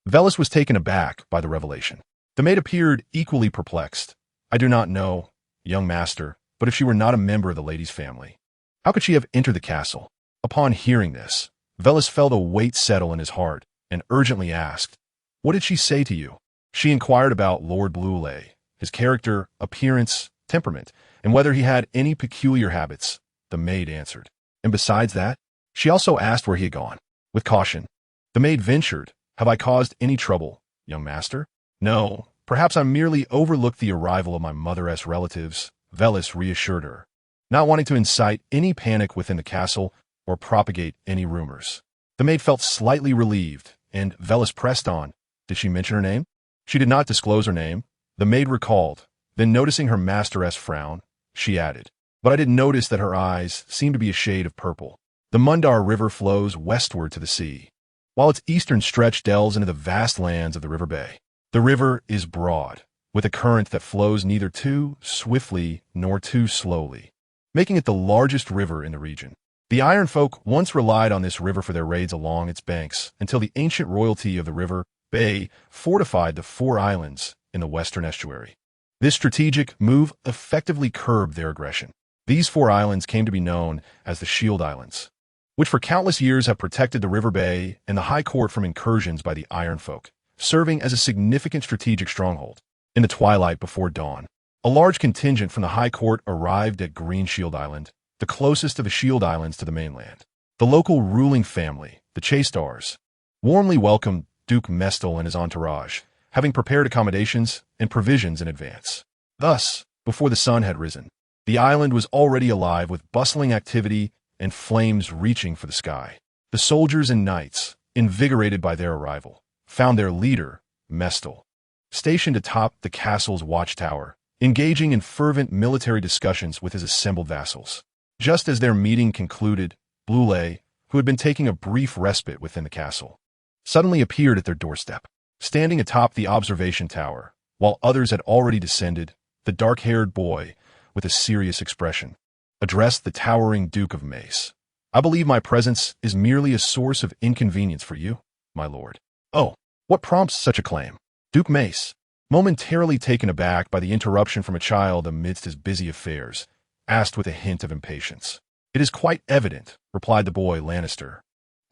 Velas was taken aback by the revelation. The maid appeared equally perplexed. "I do not know, young master, but if she were not a member of the lady's family, how could she have entered the castle?" Upon hearing this, Velas felt a weight settle in his heart and urgently asked, "What did she say to you?" She inquired about Lord Bluelay, his character, appearance, temperament, and whether he had any peculiar habits, the maid answered. And besides that, she also asked where he had gone. With caution, the maid ventured, "Have I caused any trouble, young master?" No, perhaps I merely overlooked the arrival of my mother-esque relatives, Velis reassured her, not wanting to incite any panic within the castle or propagate any rumors. The maid felt slightly relieved, and Velis pressed on. Did she mention her name? She did not disclose her name, the maid recalled. Then noticing her master-esque frown, she added, but I did notice that her eyes seemed to be a shade of purple. The Mundar River flows westward to the sea, while its eastern stretch delves into the vast lands of the River Bay. The river is broad, with a current that flows neither too swiftly nor too slowly, making it the largest river in the region. The Iron Folk once relied on this river for their raids along its banks until the ancient royalty of the River Bay fortified the 4 islands in the western estuary. This strategic move effectively curbed their aggression. These 4 islands came to be known as the Shield Islands, which for countless years have protected the River Bay and the High Court from incursions by the Iron Folk, serving as a significant strategic stronghold. In the twilight before dawn, a large contingent from the High Court arrived at Green Shield Island, the closest of the Shield Islands to the mainland. The local ruling family, the Chaystars, warmly welcomed Duke Mestel and his entourage, having prepared accommodations and provisions in advance. Thus, before the sun had risen, the island was already alive with bustling activity and flames reaching for the sky. The soldiers and knights, invigorated by their arrival, found their leader, Mestel, stationed atop the castle's watchtower, engaging in fervent military discussions with his assembled vassals. Just as their meeting concluded, Blulay, who had been taking a brief respite within the castle, suddenly appeared at their doorstep. Standing atop the observation tower, while others had already descended, the dark-haired boy, with a serious expression, addressed the towering Duke of Mace. I believe my presence is merely a source of inconvenience for you, my lord. Oh, what prompts such a claim? Duke Mace, momentarily taken aback by the interruption from a child amidst his busy affairs, asked with a hint of impatience. It is quite evident, replied the boy Lannister,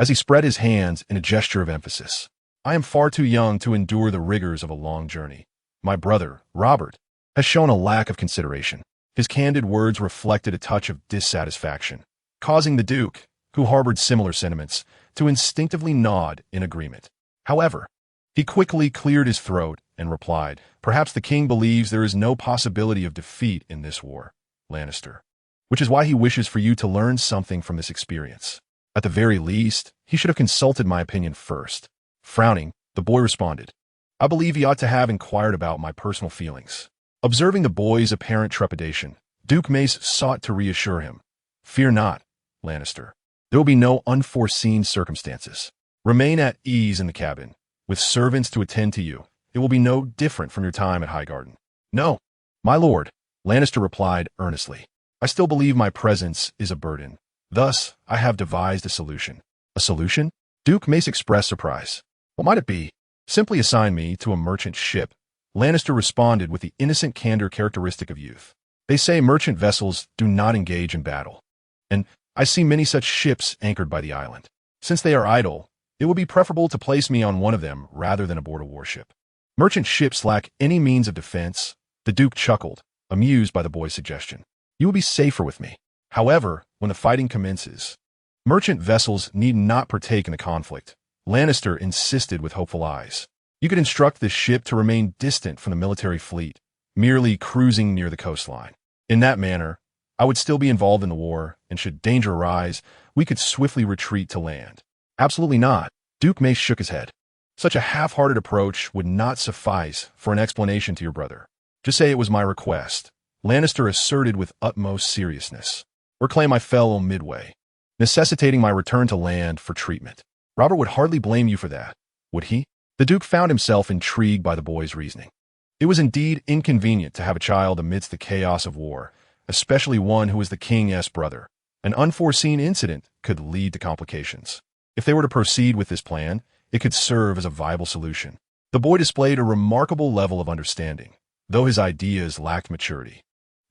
as he spread his hands in a gesture of emphasis. I am far too young to endure the rigors of a long journey. My brother, Robert, has shown a lack of consideration. His candid words reflected a touch of dissatisfaction, causing the Duke, who harbored similar sentiments, to instinctively nod in agreement. However, he quickly cleared his throat and replied, perhaps the king believes there is no possibility of defeat in this war, Lannister, which is why he wishes for you to learn something from this experience. At the very least, he should have consulted my opinion first. Frowning, the boy responded, I believe he ought to have inquired about my personal feelings. Observing the boy's apparent trepidation, Duke Mace sought to reassure him. Fear not, Lannister. There will be no unforeseen circumstances. Remain at ease in the cabin, with servants to attend to you. It will be no different from your time at Highgarden. No, my lord, Lannister replied earnestly. I still believe my presence is a burden. Thus, I have devised a solution. A solution? Duke Mace expressed surprise. What might it be? Simply assign me to a merchant ship. Lannister responded with the innocent candor characteristic of youth. They say merchant vessels do not engage in battle, and I see many such ships anchored by the island. Since they are idle, it would be preferable to place me on one of them rather than aboard a warship. Merchant ships lack any means of defense. The Duke chuckled, amused by the boy's suggestion. You will be safer with me. However, when the fighting commences, merchant vessels need not partake in the conflict. Lannister insisted with hopeful eyes. You could instruct this ship to remain distant from the military fleet, merely cruising near the coastline. In that manner, I would still be involved in the war, and should danger arise, we could swiftly retreat to land. Absolutely not. Duke Mace shook his head. Such a half-hearted approach would not suffice for an explanation to your brother. Just say it was my request, Lannister asserted with utmost seriousness, or claim I fell midway, necessitating my return to land for treatment. Robert would hardly blame you for that, would he? The Duke found himself intrigued by the boy's reasoning. It was indeed inconvenient to have a child amidst the chaos of war, especially one who was the king's brother. An unforeseen incident could lead to complications. If they were to proceed with this plan, it could serve as a viable solution. The boy displayed a remarkable level of understanding, though his ideas lacked maturity.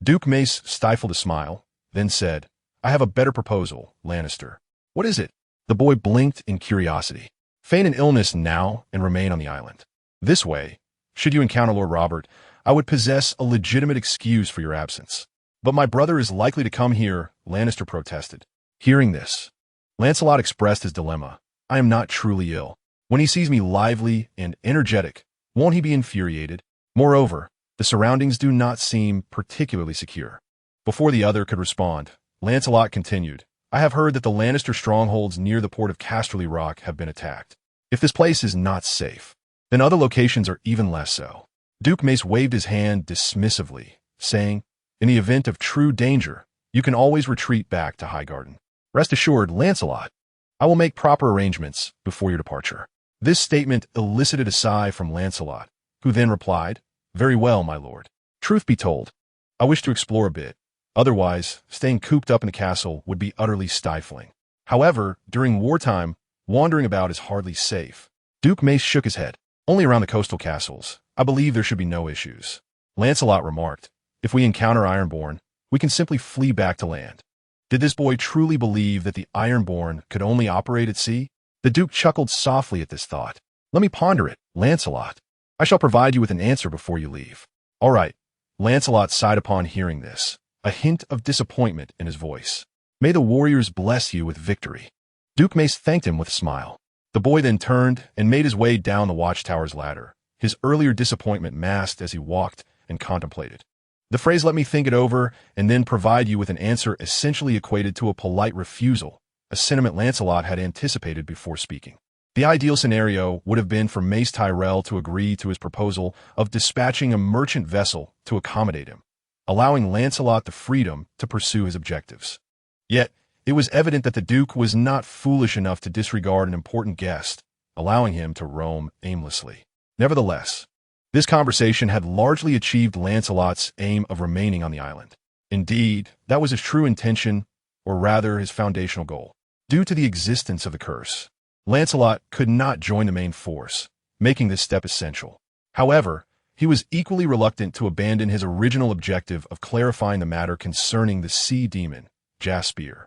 Duke Mace stifled a smile, then said, I have a better proposal, Lannister. What is it? The boy blinked in curiosity. Feign an illness now and remain on the island. This way, should you encounter Lord Robert, I would possess a legitimate excuse for your absence. But my brother is likely to come here, Lannister protested. Hearing this, Lancelot expressed his dilemma. I am not truly ill. When he sees me lively and energetic, Won't he be infuriated? Moreover, the surroundings do not seem particularly secure. Before the other could respond, Lancelot continued, I have heard that the Lannister strongholds near the port of Casterly Rock have been attacked. If this place is not safe, then other locations are even less so. Duke Mace waved his hand dismissively, saying, in the event of true danger, you can always retreat back to Highgarden. Rest assured, Lancelot, I will make proper arrangements before your departure. This statement elicited a sigh from Lancelot, who then replied, very well, my lord. Truth be told, I wish to explore a bit. Otherwise, staying cooped up in the castle would be utterly stifling. However, during wartime, wandering about is hardly safe. Duke Mace shook his head. Only around the coastal castles. I believe there should be no issues. Lancelot remarked, if we encounter Ironborn, we can simply flee back to land. Did this boy truly believe that the Ironborn could only operate at sea? The Duke chuckled softly at this thought. Let me ponder it, Lancelot. I shall provide you with an answer before you leave. All right. Lancelot sighed upon hearing this, a hint of disappointment in his voice. May the warriors bless you with victory. Duke Mace thanked him with a smile. The boy then turned and made his way down the watchtower's ladder, his earlier disappointment masked as he walked and contemplated. The phrase let me think it over and then provide you with an answer essentially equated to a polite refusal, a sentiment Lancelot had anticipated before speaking. The ideal scenario would have been for Mace Tyrell to agree to his proposal of dispatching a merchant vessel to accommodate him, allowing Lancelot the freedom to pursue his objectives. Yet, it was evident that the Duke was not foolish enough to disregard an important guest, allowing him to roam aimlessly. Nevertheless, this conversation had largely achieved Lancelot's aim of remaining on the island. Indeed, that was his true intention, or rather his foundational goal. Due to the existence of the curse, Lancelot could not join the main force, making this step essential. However, he was equally reluctant to abandon his original objective of clarifying the matter concerning the sea demon, Jaspier.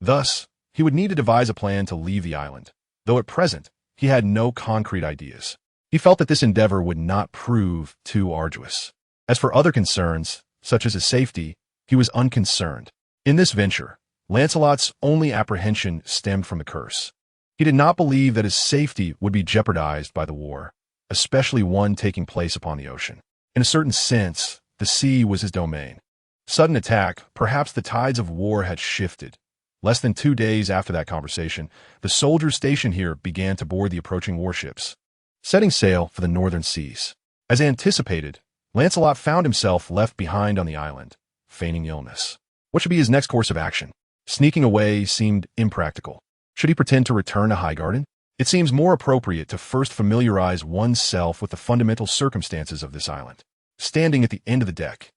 Thus, he would need to devise a plan to leave the island, though at present, he had no concrete ideas. He felt that this endeavor would not prove too arduous. As for other concerns, such as his safety, he was unconcerned. In this venture, Lancelot's only apprehension stemmed from the curse. He did not believe that his safety would be jeopardized by the war, especially one taking place upon the ocean. In a certain sense, the sea was his domain. Sudden attack, perhaps the tides of war had shifted. Less than 2 days after that conversation, the soldiers stationed here began to board the approaching warships, setting sail for the northern seas. As anticipated, Lancelot found himself left behind on the island, feigning illness. What should be his next course of action? Sneaking away seemed impractical. Should he pretend to return to Highgarden? It seems more appropriate to first familiarize oneself with the fundamental circumstances of this island. Standing at the end of the deck,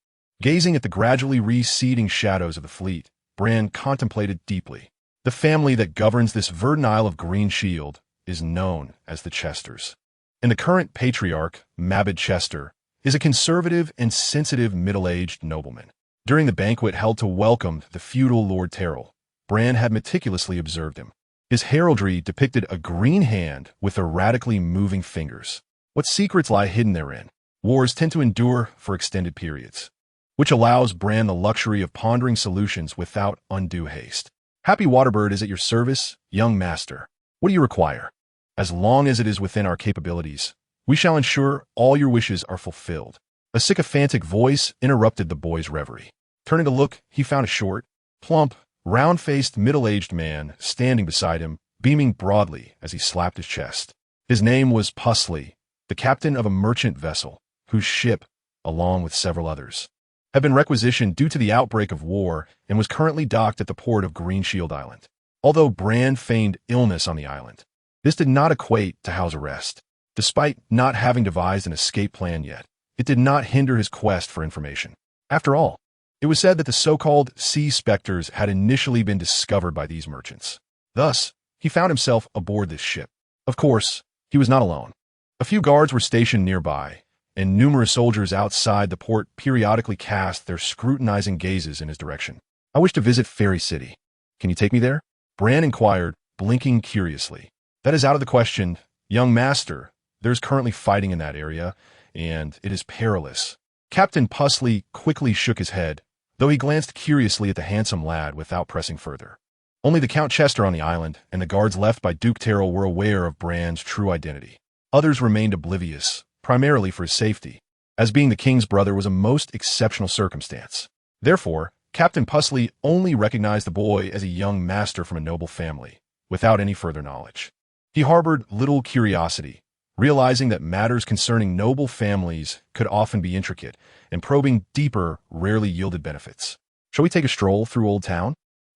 gazing at the gradually receding shadows of the fleet, Bran contemplated deeply. The family that governs this verdant isle of Green Shield is known as the Chesters. And the current patriarch, Mabed Chester, is a conservative and sensitive middle-aged nobleman. During the banquet held to welcome the feudal Lord Terrell, Bran had meticulously observed him. His heraldry depicted a green hand with erratically moving fingers. What secrets lie hidden therein? Wars tend to endure for extended periods, which allows Bran the luxury of pondering solutions without undue haste. Happy Waterbird is at your service, young master. What do you require? As long as it is within our capabilities, we shall ensure all your wishes are fulfilled. A sycophantic voice interrupted the boy's reverie. Turning to look, he found a short, plump, round-faced, middle-aged man standing beside him, beaming broadly as he slapped his chest. His name was Pusley, the captain of a merchant vessel, whose ship, along with several others, had been requisitioned due to the outbreak of war and was currently docked at the port of Greenshield Island. Although Bran feigned illness on the island, this did not equate to house arrest. Despite not having devised an escape plan yet, it did not hinder his quest for information. After all, it was said that the so-called sea specters had initially been discovered by these merchants. Thus, he found himself aboard this ship. Of course, he was not alone. A few guards were stationed nearby, and numerous soldiers outside the port periodically cast their scrutinizing gazes in his direction. I wish to visit Fairy City. Can you take me there? Bran inquired, blinking curiously. That is out of the question, young master. There's currently fighting in that area, and it is perilous. Captain Pusley quickly shook his head, though he glanced curiously at the handsome lad without pressing further. Only the Count Chester on the island and the guards left by Duke Terrell were aware of Bran's true identity. Others remained oblivious, primarily for his safety, as being the king's brother was a most exceptional circumstance. Therefore, Captain Pusley only recognized the boy as a young master from a noble family, without any further knowledge. He harbored little curiosity, realizing that matters concerning noble families could often be intricate, and probing deeper rarely yielded benefits. Shall we take a stroll through Old Town?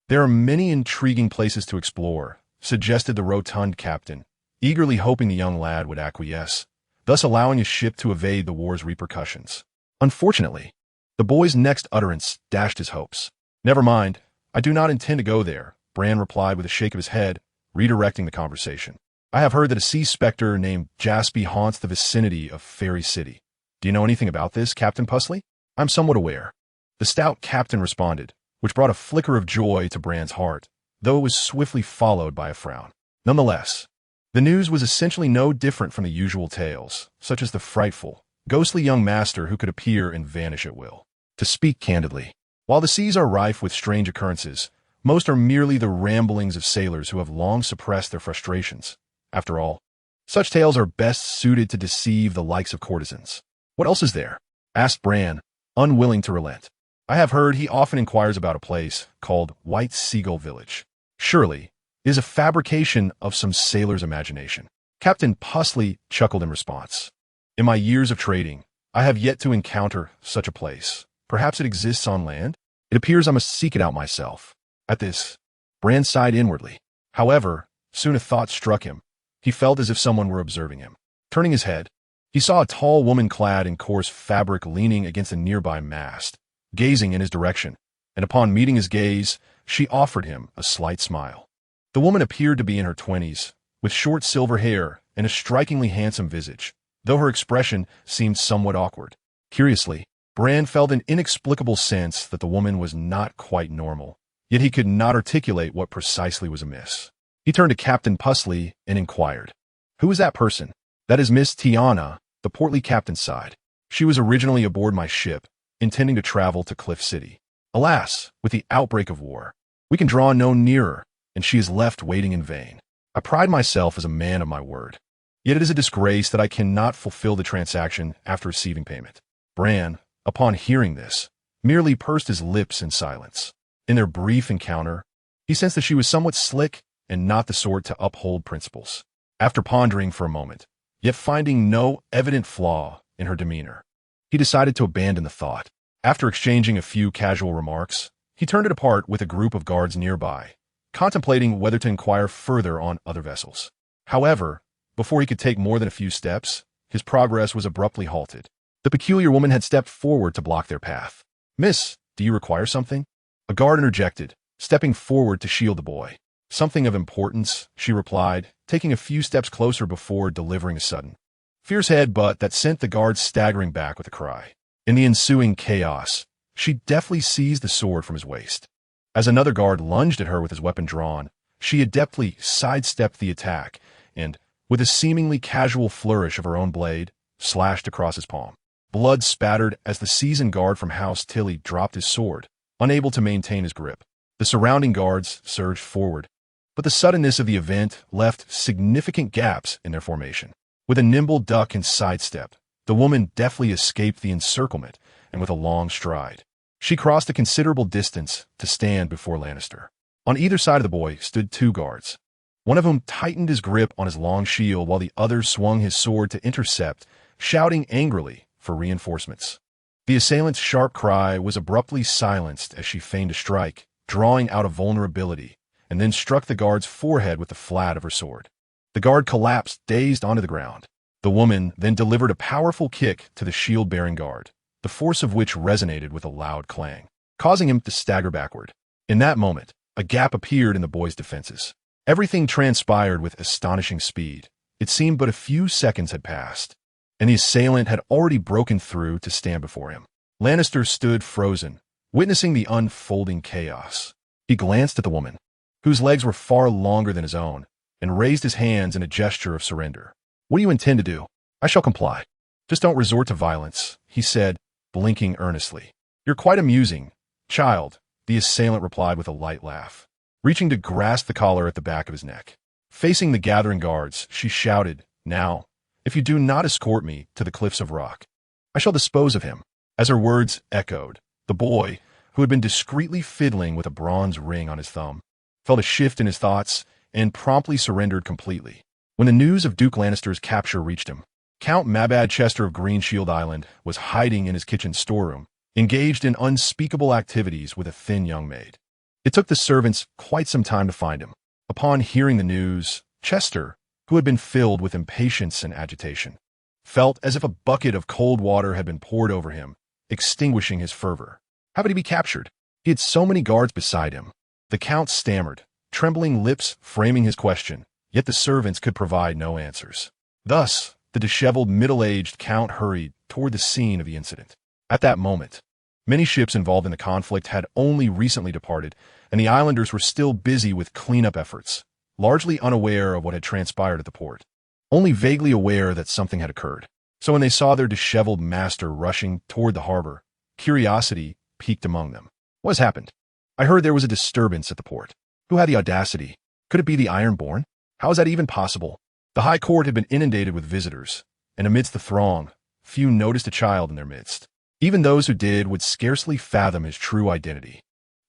There are many intriguing places to explore, suggested the rotund captain, eagerly hoping the young lad would acquiesce, thus allowing his ship to evade the war's repercussions. Unfortunately, the boy's next utterance dashed his hopes. "Never mind, I do not intend to go there," Bran replied with a shake of his head, redirecting the conversation. "I have heard that a sea specter named Jaspy haunts the vicinity of Fairy City. Do you know anything about this, Captain Pusley?" "I'm somewhat aware," the stout captain responded, which brought a flicker of joy to Bran's heart, though it was swiftly followed by a frown. Nonetheless, the news was essentially no different from the usual tales, such as the frightful, ghostly young master who could appear and vanish at will. To speak candidly, while the seas are rife with strange occurrences, most are merely the ramblings of sailors who have long suppressed their frustrations. After all, such tales are best suited to deceive the likes of courtesans. "What else is there?" asked Bran, unwilling to relent. "I have heard he often inquires about a place called White Seagull Village. Surely, it is a fabrication of some sailor's imagination." Captain Pusley chuckled in response. "In my years of trading, I have yet to encounter such a place. Perhaps it exists on land? It appears I must seek it out myself." At this, Bran sighed inwardly. However, soon a thought struck him. He felt as if someone were observing him. Turning his head, he saw a tall woman clad in coarse fabric leaning against a nearby mast, gazing in his direction, and upon meeting his gaze, she offered him a slight smile. The woman appeared to be in her 20s, with short silver hair and a strikingly handsome visage, though her expression seemed somewhat awkward. Curiously, Bran felt an inexplicable sense that the woman was not quite normal, yet he could not articulate what precisely was amiss. He turned to Captain Pusley and inquired, "Who is that person?" "That is Miss Tiana," the portly captain sighed. "She was originally aboard my ship, intending to travel to Cliff City. Alas, with the outbreak of war, we can draw no nearer, and she is left waiting in vain. I pride myself as a man of my word. Yet it is a disgrace that I cannot fulfill the transaction after receiving payment." Bran, upon hearing this, merely pursed his lips in silence. In their brief encounter, he sensed that she was somewhat slick and not the sort to uphold principles. After pondering for a moment, yet finding no evident flaw in her demeanor, he decided to abandon the thought. After exchanging a few casual remarks, he turned it apart with a group of guards nearby, contemplating whether to inquire further on other vessels. However, before he could take more than a few steps, his progress was abruptly halted. The peculiar woman had stepped forward to block their path. "Miss, do you require something?" A guard interjected, stepping forward to shield the boy. "Something of importance," she replied, taking a few steps closer before delivering a sudden, fierce headbutt that sent the guard staggering back with a cry. In the ensuing chaos, she deftly seized the sword from his waist. As another guard lunged at her with his weapon drawn, she adeptly sidestepped the attack and, with a seemingly casual flourish of her own blade, slashed across his palm. Blood spattered as the seasoned guard from House Tilly dropped his sword, unable to maintain his grip. The surrounding guards surged forward, but the suddenness of the event left significant gaps in their formation. With a nimble duck and sidestep, the woman deftly escaped the encirclement, and with a long stride, she crossed a considerable distance to stand before Lannister. On either side of the boy stood two guards, one of whom tightened his grip on his long shield while the other swung his sword to intercept, shouting angrily for reinforcements. The assailant's sharp cry was abruptly silenced as she feigned a strike, drawing out a vulnerability, and then struck the guard's forehead with the flat of her sword. The guard collapsed dazed onto the ground. The woman then delivered a powerful kick to the shield-bearing guard, the force of which resonated with a loud clang, causing him to stagger backward. In that moment, a gap appeared in the boy's defenses. Everything transpired with astonishing speed. It seemed but a few seconds had passed, and the assailant had already broken through to stand before him. Lannister stood frozen, witnessing the unfolding chaos. He glanced at the woman, whose legs were far longer than his own, and raised his hands in a gesture of surrender. "What do you intend to do?" "I shall comply. Just don't resort to violence," he said, blinking earnestly. "You're quite amusing, child," the assailant replied with a light laugh, reaching to grasp the collar at the back of his neck. Facing the gathering guards, she shouted, "Now, if you do not escort me to the cliffs of rock, I shall dispose of him." As her words echoed, the boy, who had been discreetly fiddling with a bronze ring on his thumb, felt a shift in his thoughts and promptly surrendered completely. When the news of Duke Lannister's capture reached him, Count Mabad Chester of Green Shield Island was hiding in his kitchen storeroom, engaged in unspeakable activities with a thin young maid. It took the servants quite some time to find him. Upon hearing the news, Chester, who had been filled with impatience and agitation, felt as if a bucket of cold water had been poured over him, extinguishing his fervor. How could he be captured? He had so many guards beside him. The count stammered, trembling lips framing his question, yet the servants could provide no answers. Thus, the disheveled, middle-aged count hurried toward the scene of the incident. At that moment, many ships involved in the conflict had only recently departed, and the islanders were still busy with cleanup efforts, largely unaware of what had transpired at the port, only vaguely aware that something had occurred. So when they saw their disheveled master rushing toward the harbor, curiosity piqued among them. What has happened? I heard there was a disturbance at the port. Who had the audacity? Could it be the Ironborn? How is that even possible? The high court had been inundated with visitors, and amidst the throng, few noticed a child in their midst. Even those who did would scarcely fathom his true identity,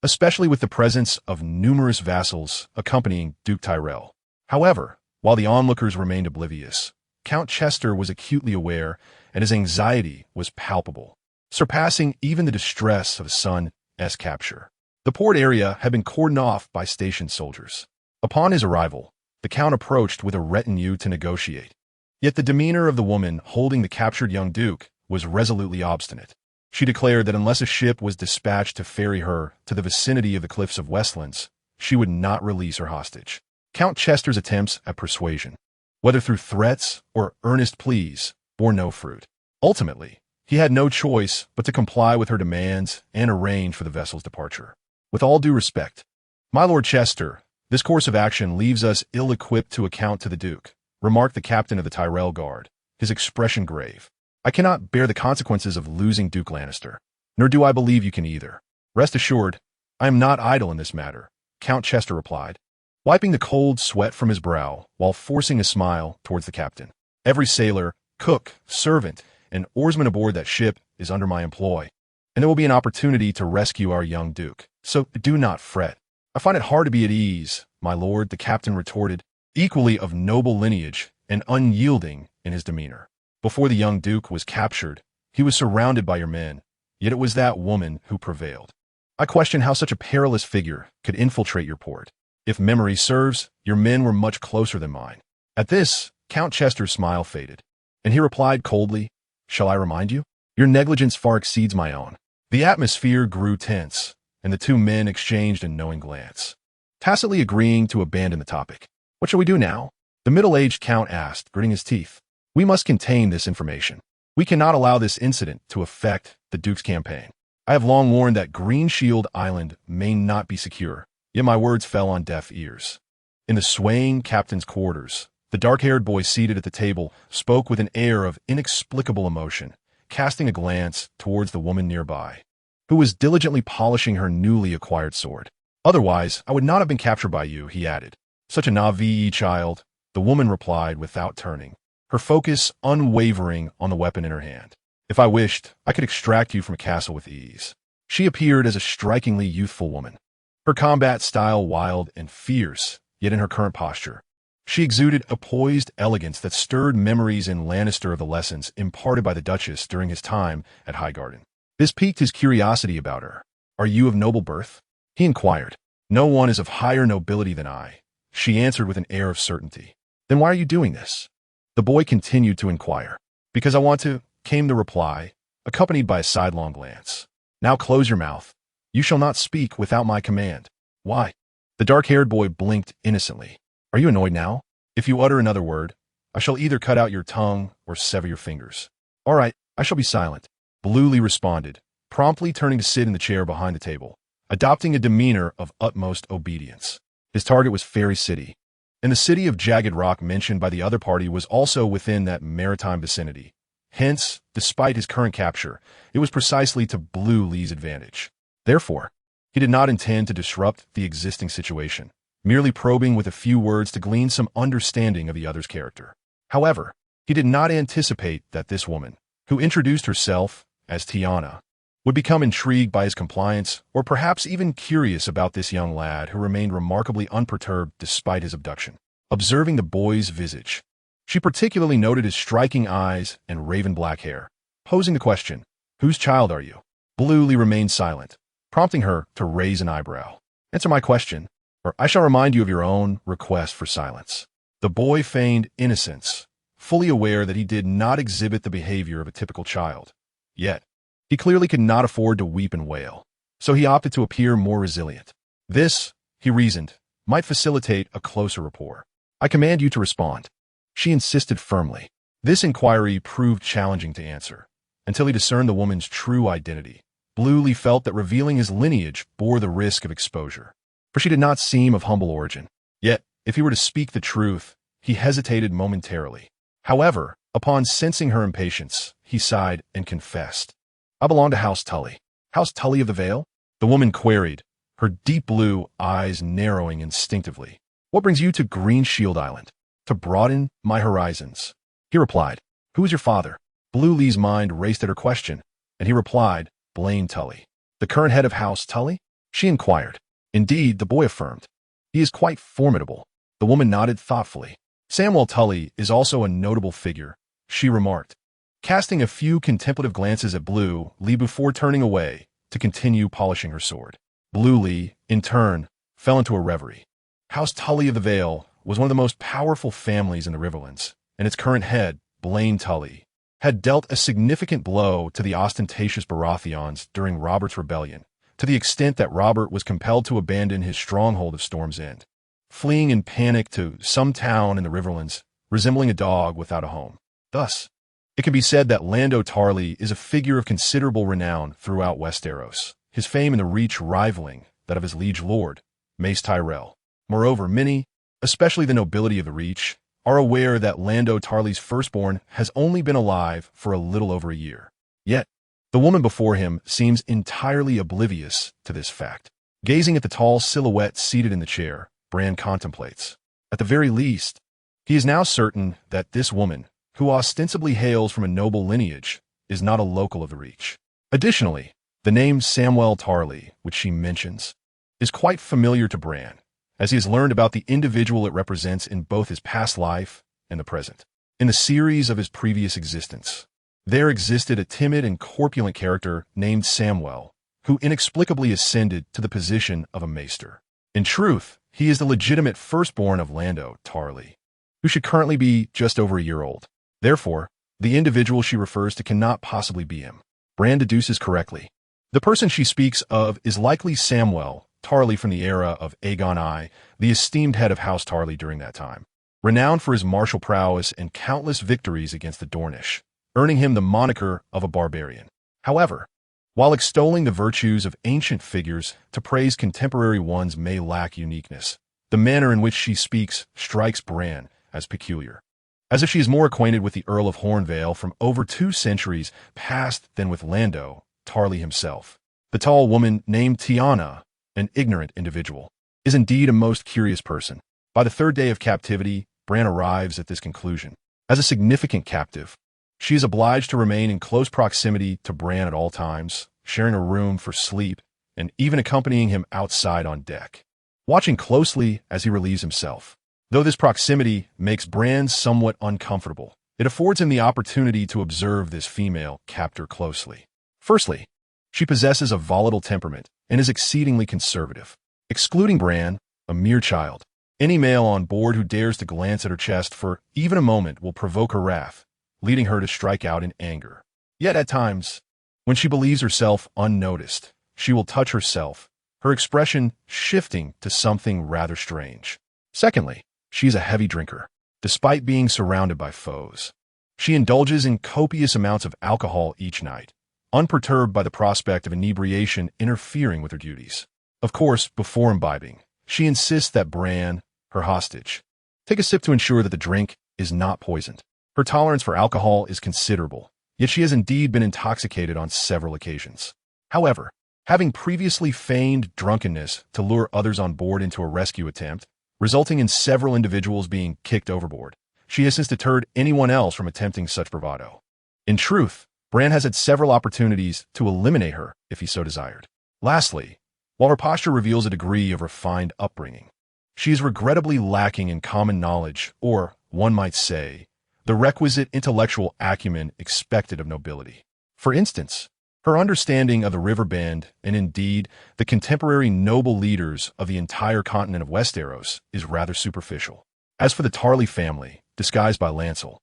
especially with the presence of numerous vassals accompanying Duke Tyrell. However, while the onlookers remained oblivious, Count Chester was acutely aware, and his anxiety was palpable, surpassing even the distress of his son's capture. The port area had been cordoned off by stationed soldiers. Upon his arrival, the count approached with a retinue to negotiate. Yet the demeanor of the woman holding the captured young duke was resolutely obstinate. She declared that unless a ship was dispatched to ferry her to the vicinity of the cliffs of Westlands, she would not release her hostage. Count Chester's attempts at persuasion, whether through threats or earnest pleas, bore no fruit. Ultimately, he had no choice but to comply with her demands and arrange for the vessel's departure. With all due respect, my Lord Chester, this course of action leaves us ill-equipped to account to the Duke, remarked the captain of the Tyrell Guard, his expression grave. I cannot bear the consequences of losing Duke Lannister, nor do I believe you can either. Rest assured, I am not idle in this matter, Count Chester replied, wiping the cold sweat from his brow while forcing a smile towards the captain. Every sailor, cook, servant, and oarsman aboard that ship is under my employ, and there will be an opportunity to rescue our young Duke, so do not fret. I find it hard to be at ease, my lord, the captain retorted, equally of noble lineage and unyielding in his demeanor. Before the young Duke was captured, he was surrounded by your men, yet it was that woman who prevailed. I question how such a perilous figure could infiltrate your port. If memory serves, your men were much closer than mine. At this, Count Chester's smile faded, and he replied coldly, Shall I remind you? Your negligence far exceeds my own. The atmosphere grew tense, and the two men exchanged a knowing glance, tacitly agreeing to abandon the topic. What shall we do now? The middle-aged count asked, gritting his teeth. We must contain this information. We cannot allow this incident to affect the Duke's campaign. I have long warned that Green Shield Island may not be secure, yet my words fell on deaf ears. In the swaying captain's quarters, the dark-haired boy seated at the table spoke with an air of inexplicable emotion, casting a glance towards the woman nearby, who was diligently polishing her newly acquired sword. Otherwise, I would not have been captured by you, he added. Such a Na'vi child, the woman replied without turning, her focus unwavering on the weapon in her hand. If I wished, I could extract you from a castle with ease. She appeared as a strikingly youthful woman, her combat style wild and fierce, yet in her current posture, she exuded a poised elegance that stirred memories in Lannister of the lessons imparted by the Duchess during his time at Highgarden. This piqued his curiosity about her. Are you of noble birth? He inquired. No one is of higher nobility than I, she answered with an air of certainty. Then why are you doing this? The boy continued to inquire. Because I want to, came the reply, accompanied by a sidelong glance. Now close your mouth. You shall not speak without my command. Why? The dark-haired boy blinked innocently. Are you annoyed now? If you utter another word, I shall either cut out your tongue or sever your fingers. All right, I shall be silent, Bluely responded, promptly turning to sit in the chair behind the table, adopting a demeanor of utmost obedience. His target was Fairy City, and the city of Jagged Rock mentioned by the other party was also within that maritime vicinity. Hence, despite his current capture, it was precisely to Bluely's advantage. Therefore, he did not intend to disrupt the existing situation, merely probing with a few words to glean some understanding of the other's character. However, He did not anticipate that this woman, who introduced herself as Tiana, would become intrigued by his compliance or perhaps even curious about this young lad who remained remarkably unperturbed despite his abduction. Observing the boy's visage, she particularly noted his striking eyes and raven black hair, posing the question, "Whose child are you?" Bluely remained silent, prompting her to raise an eyebrow. "Answer my question, or I shall remind you of your own request for silence." The boy feigned innocence, fully aware that he did not exhibit the behavior of a typical child. Yet, he clearly could not afford to weep and wail, so he opted to appear more resilient. This, he reasoned, might facilitate a closer rapport. "I command you to respond," she insisted firmly. This inquiry proved challenging to answer, until he discerned the woman's true identity. Bluely felt that revealing his lineage bore the risk of exposure, for she did not seem of humble origin. Yet, if he were to speak the truth, he hesitated momentarily. However, upon sensing her impatience, he sighed and confessed, "I belong to House Tully." "House Tully of the Vale?" the woman queried, her deep blue eyes narrowing instinctively. "What brings you to Green Shield Island?" "To broaden my horizons," he replied. "Who is your father?" Bluely's mind raced at her question, and he replied, "Blaine Tully." "The current head of House Tully?" she inquired. "Indeed," the boy affirmed. "He is quite formidable." The woman nodded thoughtfully. "Samwell Tully is also a notable figure," she remarked, casting a few contemplative glances at Bluely before turning away to continue polishing her sword. Bluely, in turn, fell into a reverie. House Tully of the Vale was one of the most powerful families in the Riverlands, and its current head, Blaine Tully, had dealt a significant blow to the ostentatious Baratheons during Robert's rebellion, to the extent that Robert was compelled to abandon his stronghold of Storm's End, fleeing in panic to some town in the Riverlands, resembling a dog without a home. Thus, it can be said that Lando Tarly is a figure of considerable renown throughout Westeros, his fame in the Reach rivaling that of his liege lord, Mace Tyrell. Moreover, many, especially the nobility of the Reach, are aware that Lando Tarly's firstborn has only been alive for a little over a year. Yet, the woman before him seems entirely oblivious to this fact. Gazing at the tall silhouette seated in the chair, Bran contemplates. At the very least, he is now certain that this woman, who ostensibly hails from a noble lineage, is not a local of the Reach. Additionally, the name Samwell Tarly, which she mentions, is quite familiar to Bran, as he has learned about the individual it represents in both his past life and the present. In the series of his previous existence, there existed a timid and corpulent character named Samwell, who inexplicably ascended to the position of a maester. In truth, he is the legitimate firstborn of Lando Tarly, who should currently be just over a year old. Therefore, the individual she refers to cannot possibly be him. Bran deduces correctly. The person she speaks of is likely Samwell Tarly from the era of Aegon I, the esteemed head of House Tarly during that time, renowned for his martial prowess and countless victories against the Dornish, earning him the moniker of a barbarian. However, while extolling the virtues of ancient figures to praise contemporary ones may lack uniqueness, the manner in which she speaks strikes Bran as peculiar, as if she is more acquainted with the Earl of Hornvale from over 2 centuries past than with Lando Tarly himself. The tall woman named Tiana, an ignorant individual, is indeed a most curious person. By the 3rd day of captivity, Bran arrives at this conclusion. As a significant captive, she is obliged to remain in close proximity to Bran at all times, sharing a room for sleep, and even accompanying him outside on deck, watching closely as he relieves himself. Though this proximity makes Bran somewhat uncomfortable, it affords him the opportunity to observe this female captor closely. Firstly, she possesses a volatile temperament and is exceedingly conservative. Excluding Bran, a mere child, any male on board who dares to glance at her chest for even a moment will provoke her wrath, leading her to strike out in anger. Yet at times, when she believes herself unnoticed, she will touch herself, her expression shifting to something rather strange. Secondly, she is a heavy drinker. Despite being surrounded by foes, she indulges in copious amounts of alcohol each night, unperturbed by the prospect of inebriation interfering with her duties. Of course, before imbibing, she insists that Bran, her hostage, take a sip to ensure that the drink is not poisoned. Her tolerance for alcohol is considerable, yet she has indeed been intoxicated on several occasions. However, having previously feigned drunkenness to lure others on board into a rescue attempt, resulting in several individuals being kicked overboard, she has since deterred anyone else from attempting such bravado. In truth, Bran has had several opportunities to eliminate her if he so desired. Lastly, while her posture reveals a degree of refined upbringing, she is regrettably lacking in common knowledge, or, one might say, the requisite intellectual acumen expected of nobility. For instance, her understanding of the river band, and indeed the contemporary noble leaders of the entire continent of Westeros, is rather superficial. As for the Tarly family, disguised by Lancel,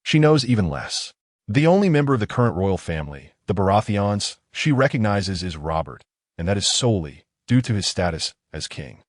she knows even less. The only member of the current royal family, the Baratheons, she recognizes is Robert, and that is solely due to his status as king.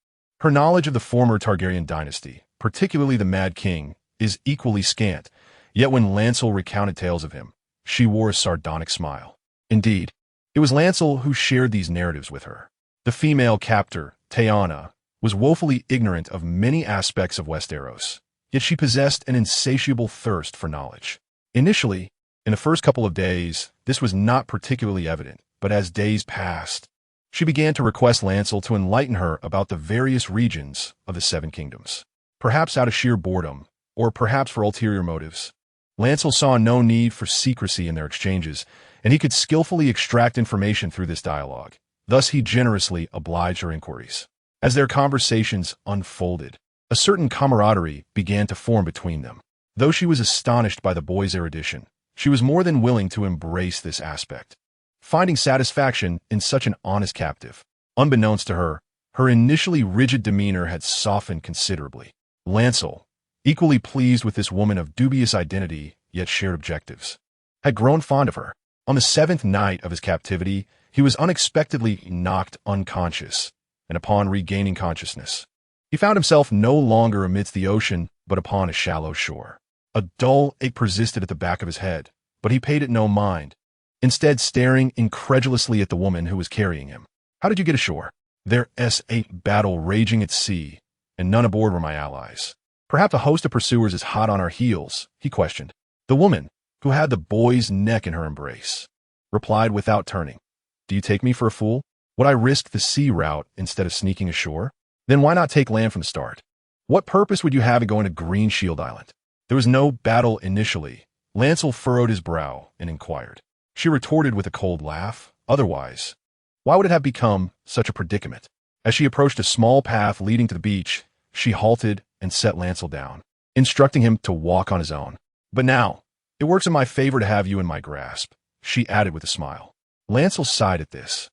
Her knowledge of the former Targaryen dynasty, particularly the Mad King, is equally scant, yet when Lancel recounted tales of him, she wore a sardonic smile. Indeed, it was Lancel who shared these narratives with her. The female captor, Tyanna, was woefully ignorant of many aspects of Westeros, yet she possessed an insatiable thirst for knowledge. Initially, in the first couple of days, this was not particularly evident, but as days passed, she began to request Lancel to enlighten her about the various regions of the Seven Kingdoms. Perhaps out of sheer boredom, or perhaps for ulterior motives, Lancel saw no need for secrecy in their exchanges, and he could skillfully extract information through this dialogue. Thus he generously obliged her inquiries. As their conversations unfolded, a certain camaraderie began to form between them. Though she was astonished by the boy's erudition, she was more than willing to embrace this aspect, finding satisfaction in such an honest captive. Unbeknownst to her, her initially rigid demeanor had softened considerably. Lancel, equally pleased with this woman of dubious identity yet shared objectives, had grown fond of her. On the 7th night of his captivity, he was unexpectedly knocked unconscious, and upon regaining consciousness, he found himself no longer amidst the ocean, but upon a shallow shore. A dull ache persisted at the back of his head, but he paid it no mind, instead staring incredulously at the woman who was carrying him. "How did you get ashore?" "There s a battle raging at sea, and none aboard were my allies. Perhaps a host of pursuers is hot on our heels," he questioned. The woman, who had the boy's neck in her embrace, replied without turning, "Do you take me for a fool? Would I risk the sea route instead of sneaking ashore? Then why not take land from the start? What purpose would you have in going to Green Shield Island?" There was no battle initially. Lancel furrowed his brow and inquired. She retorted with a cold laugh. Otherwise, why would it have become such a predicament? As she approached a small path leading to the beach, she halted and set Lancel down, instructing him to walk on his own. "But now, it works in my favor to have you in my grasp," she added with a smile. Lancel sighed at this,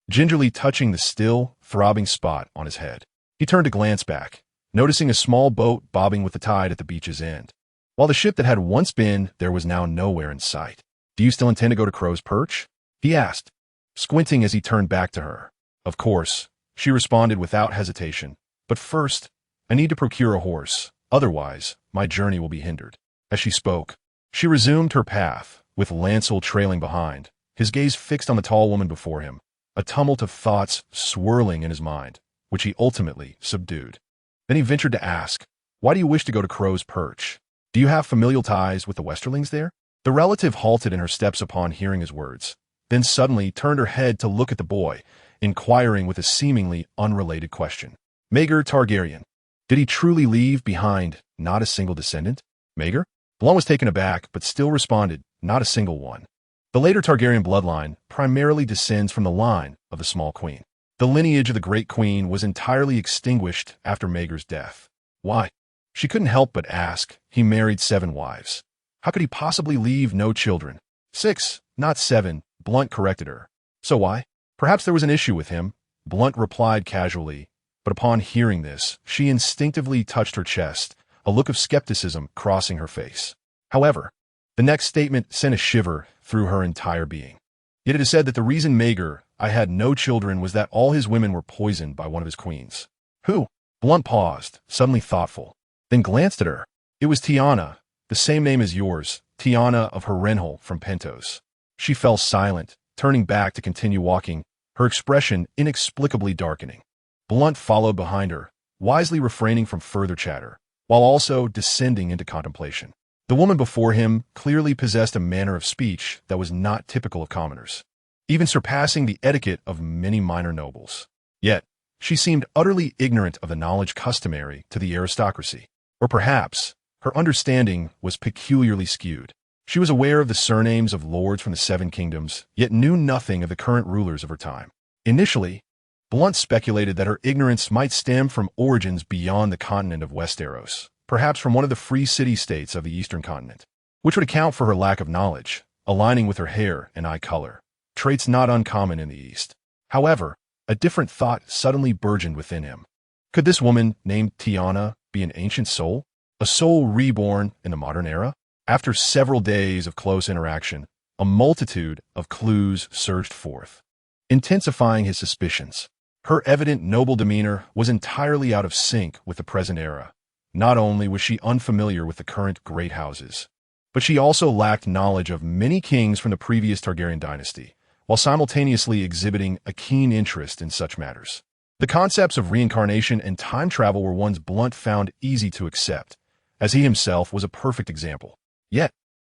gingerly touching the still, throbbing spot on his head. He turned to glance back, noticing a small boat bobbing with the tide at the beach's end. While the ship that had once been there was now nowhere in sight. "Do you still intend to go to Crow's Perch?" he asked, squinting as he turned back to her. "Of course," she responded without hesitation. "But first, I need to procure a horse. Otherwise, my journey will be hindered." As she spoke, she resumed her path, with Lancel trailing behind, his gaze fixed on the tall woman before him, a tumult of thoughts swirling in his mind, which he ultimately subdued. Then he ventured to ask, "Why do you wish to go to Crow's Perch? Do you have familial ties with the Westerlings there?" The relative halted in her steps upon hearing his words, then suddenly turned her head to look at the boy, inquiring with a seemingly unrelated question. "Maegor Targaryen, did he truly leave behind not a single descendant?" "Maegor?" Blount was taken aback, but still responded, "Not a single one." The later Targaryen bloodline primarily descends from the line of the Small Queen. The lineage of the Great Queen was entirely extinguished after Maegor's death. Why? She couldn't help but ask. He married 7 wives. How could he possibly leave no children? 6, not 7, Blount corrected her. So why? Perhaps there was an issue with him, Blount replied casually, but upon hearing this, she instinctively touched her chest, a look of skepticism crossing her face. However, the next statement sent a shiver through her entire being. "Yet it is said that the reason Maegor I had no children was that all his women were poisoned by one of his queens." "Who?" Blount paused, suddenly thoughtful, then glanced at her. "It was Tyanna, the same name as yours, Tyanna of Renly from Pentos." She fell silent, turning back to continue walking, her expression inexplicably darkening. Blount followed behind her, wisely refraining from further chatter, while also descending into contemplation. The woman before him clearly possessed a manner of speech that was not typical of commoners, even surpassing the etiquette of many minor nobles. Yet, she seemed utterly ignorant of the knowledge customary to the aristocracy. Or perhaps, her understanding was peculiarly skewed. She was aware of the surnames of lords from the Seven Kingdoms, yet knew nothing of the current rulers of her time. Initially, Blunt speculated that her ignorance might stem from origins beyond the continent of Westeros, perhaps from one of the free city-states of the eastern continent, which would account for her lack of knowledge, aligning with her hair and eye color, traits not uncommon in the East. However, a different thought suddenly burgeoned within him. Could this woman, named Tiana, be an ancient soul? A soul reborn in the modern era? After several days of close interaction, a multitude of clues surged forth, intensifying his suspicions. Her evident noble demeanor was entirely out of sync with the present era. Not only was she unfamiliar with the current great houses, but she also lacked knowledge of many kings from the previous Targaryen dynasty, while simultaneously exhibiting a keen interest in such matters. The concepts of reincarnation and time travel were ones Blunt found easy to accept, as he himself was a perfect example. Yet,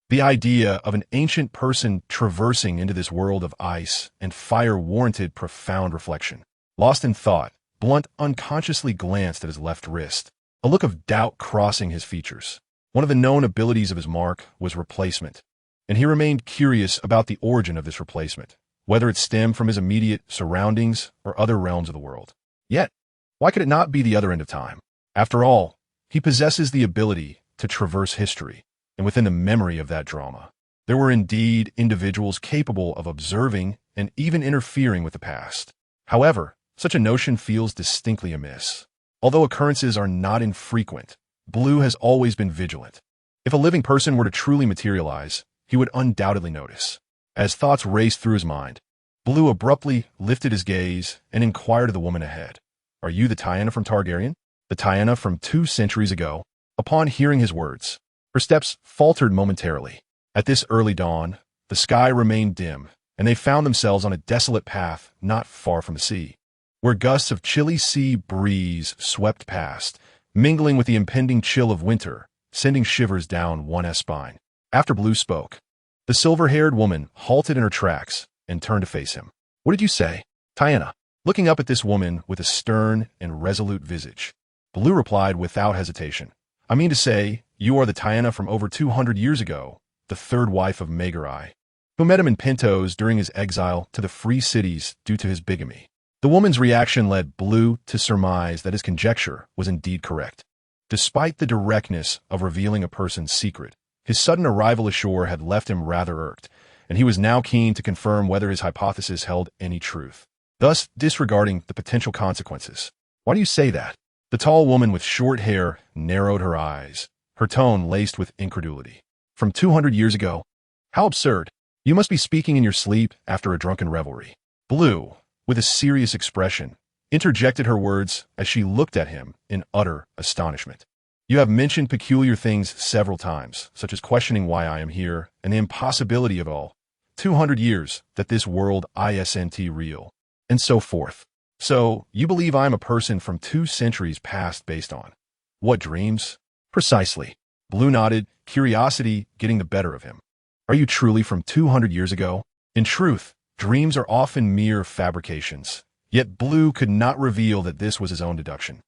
the idea of an ancient person traversing into this world of ice and fire warranted profound reflection. Lost in thought, Blunt unconsciously glanced at his left wrist, a look of doubt crossing his features. One of the known abilities of his mark was replacement, and he remained curious about the origin of this replacement, whether it stemmed from his immediate surroundings or other realms of the world. Yet, why could it not be the other end of time? After all, he possesses the ability to traverse history, and within the memory of that drama, there were indeed individuals capable of observing and even interfering with the past. However, such a notion feels distinctly amiss. Although occurrences are not infrequent, Blue has always been vigilant. If a living person were to truly materialize, he would undoubtedly notice. As thoughts raced through his mind, Blue abruptly lifted his gaze and inquired of the woman ahead. "Are you the Tiana from Targaryen? The Tiana from 2 centuries ago?" Upon hearing his words, her steps faltered momentarily. At this early dawn, the sky remained dim, and they found themselves on a desolate path not far from the sea, where gusts of chilly sea breeze swept past, mingling with the impending chill of winter, sending shivers down one's spine. After Blue spoke, the silver-haired woman halted in her tracks and turned to face him. "What did you say?" Tiana, looking up at this woman with a stern and resolute visage. Blue replied without hesitation, "I mean to say, you are the Tiana from over 200 years ago, the third wife of Maegor, who met him in Pentos during his exile to the free cities due to his bigamy." The woman's reaction led Blue to surmise that his conjecture was indeed correct. Despite the directness of revealing a person's secret, his sudden arrival ashore had left him rather irked, and he was now keen to confirm whether his hypothesis held any truth, thus disregarding the potential consequences. "Why do you say that?" The tall woman with short hair narrowed her eyes, her tone laced with incredulity. "From 200 years ago? How absurd. You must be speaking in your sleep after a drunken revelry." Blue, with a serious expression, interjected her words as she looked at him in utter astonishment. "You have mentioned peculiar things several times, such as questioning why I am here and the impossibility of all 200 years that this world isn't real, and so forth. So, you believe I am a person from 2 centuries past based on what, dreams?" "Precisely." Blue nodded, curiosity getting the better of him. "Are you truly from 200 years ago?" In truth, dreams are often mere fabrications, yet Blue could not reveal that this was his own deduction,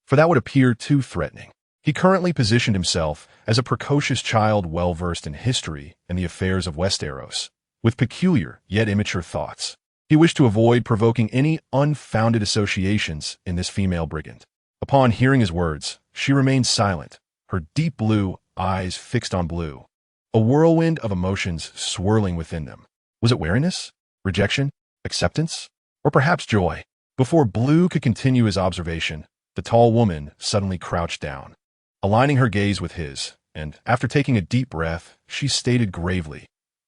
for that would appear too threatening. He currently positioned himself as a precocious child well-versed in history and the affairs of Westeros, with peculiar yet immature thoughts. He wished to avoid provoking any unfounded associations in this female brigand. Upon hearing his words, she remained silent, her deep blue eyes fixed on Blue, a whirlwind of emotions swirling within them. Was it wariness? Rejection? Acceptance? Or perhaps joy? Before Blue could continue his observation, the tall woman suddenly crouched down, aligning her gaze with his, and, after taking a deep breath, she stated gravely,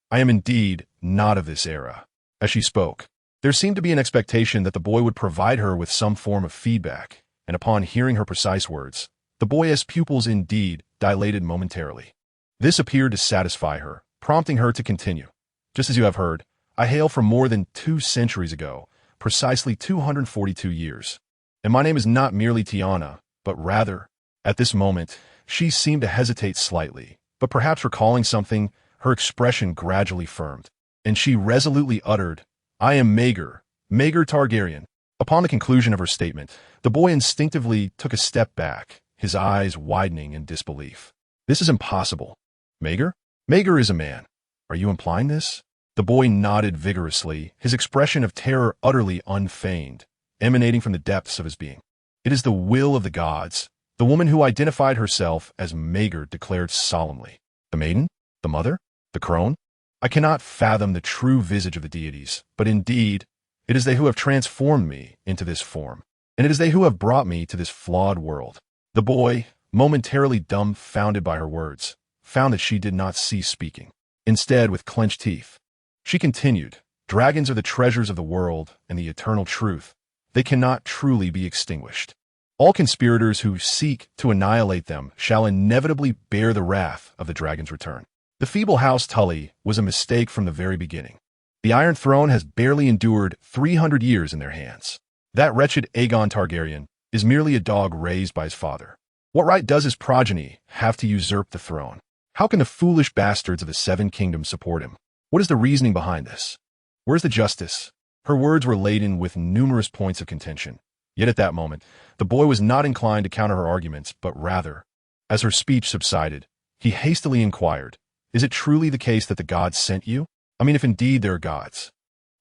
"I am indeed not of this era." As she spoke, there seemed to be an expectation that the boy would provide her with some form of feedback, and upon hearing her precise words, the boy's pupils indeed dilated momentarily. This appeared to satisfy her, prompting her to continue. "Just as you have heard, I hail from more than 2 centuries ago, precisely 242 years. And my name is not merely Tiana, but rather..." At this moment, she seemed to hesitate slightly, but perhaps recalling something, her expression gradually firmed, and she resolutely uttered, "I am Maegor Targaryen." Upon the conclusion of her statement, the boy instinctively took a step back, his eyes widening in disbelief. This is impossible. Maegor? Maegor is a man. Are you implying this? The boy nodded vigorously, his expression of terror utterly unfeigned, emanating from the depths of his being. It is the will of the gods. The woman who identified herself as Maegor declared solemnly. The maiden? The mother? The crone? I cannot fathom the true visage of the deities, but indeed, it is they who have transformed me into this form, and it is they who have brought me to this flawed world. The boy, momentarily dumbfounded by her words, found that she did not cease speaking. Instead, with clenched teeth, she continued, dragons are the treasures of the world and the eternal truth. They cannot truly be extinguished. All conspirators who seek to annihilate them shall inevitably bear the wrath of the dragon's return. The feeble House Tully was a mistake from the very beginning. The Iron Throne has barely endured 300 years in their hands. That wretched Aegon Targaryen is merely a dog raised by his father. What right does his progeny have to usurp the throne? How can the foolish bastards of the Seven Kingdoms support him? What is the reasoning behind this? Where's the justice? Her words were laden with numerous points of contention. Yet at that moment, the boy was not inclined to counter her arguments, but rather, as her speech subsided, he hastily inquired, is it truly the case that the gods sent you? I mean, if indeed there are gods.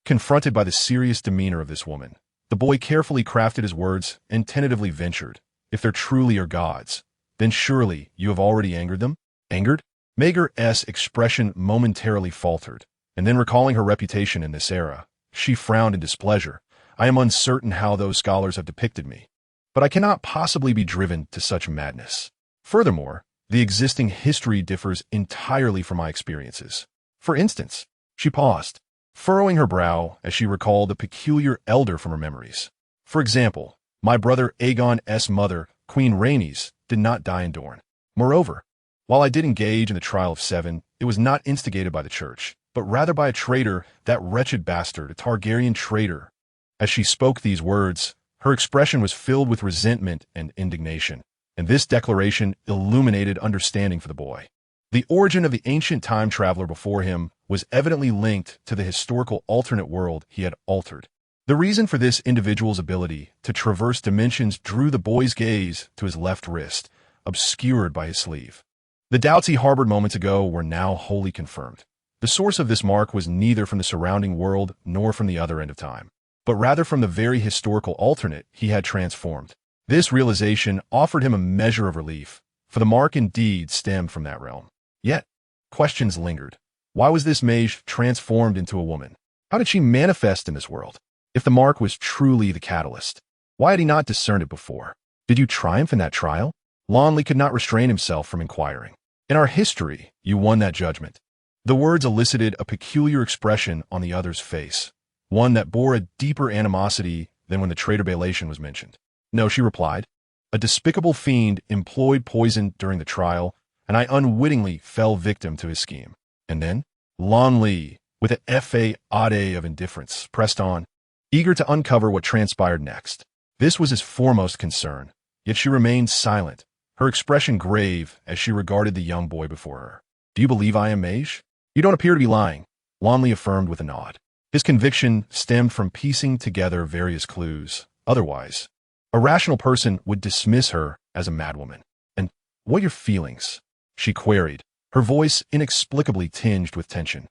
Confronted by the serious demeanor of this woman, the boy carefully crafted his words and tentatively ventured, if there truly are gods, then surely you have already angered them? Angered? Maegor's expression momentarily faltered, and then recalling her reputation in this era, she frowned in displeasure. I am uncertain how those scholars have depicted me, but I cannot possibly be driven to such madness. Furthermore, the existing history differs entirely from my experiences. For instance, she paused, furrowing her brow as she recalled a peculiar elder from her memories. For example, my brother Aegon's mother, Queen Rhaenys, did not die in Dorne. Moreover, while I did engage in the Trial of Seven, it was not instigated by the church, but rather by a traitor, that wretched bastard, a Targaryen traitor. As she spoke these words, her expression was filled with resentment and indignation, and this declaration illuminated understanding for the boy. The origin of the ancient time traveler before him was evidently linked to the historical alternate world he had altered. The reason for this individual's ability to traverse dimensions drew the boy's gaze to his left wrist, obscured by his sleeve. The doubts he harbored moments ago were now wholly confirmed. The source of this mark was neither from the surrounding world nor from the other end of time, but rather from the very historical alternate he had transformed. This realization offered him a measure of relief, for the mark indeed stemmed from that realm. Yet, questions lingered. Why was this mage transformed into a woman? How did she manifest in this world? If the mark was truly the catalyst, why had he not discerned it before? Did you triumph in that trial? Renly could not restrain himself from inquiring. In our history, you won that judgment. The words elicited a peculiar expression on the other's face, one that bore a deeper animosity than when the traitor Balation was mentioned. No, she replied. A despicable fiend employed poison during the trial, and I unwittingly fell victim to his scheme. And then, Renly, with an fa-ade of indifference, pressed on, eager to uncover what transpired next. This was his foremost concern, yet she remained silent, her expression grave as she regarded the young boy before her. Do you believe I am mage? You don't appear to be lying, Renly affirmed with a nod. His conviction stemmed from piecing together various clues. Otherwise, a rational person would dismiss her as a madwoman. And what are your feelings? She queried, her voice inexplicably tinged with tension.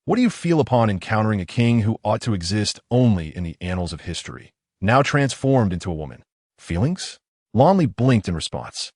What do you feel upon encountering a king who ought to exist only in the annals of history, now transformed into a woman? Feelings? Renly blinked in response.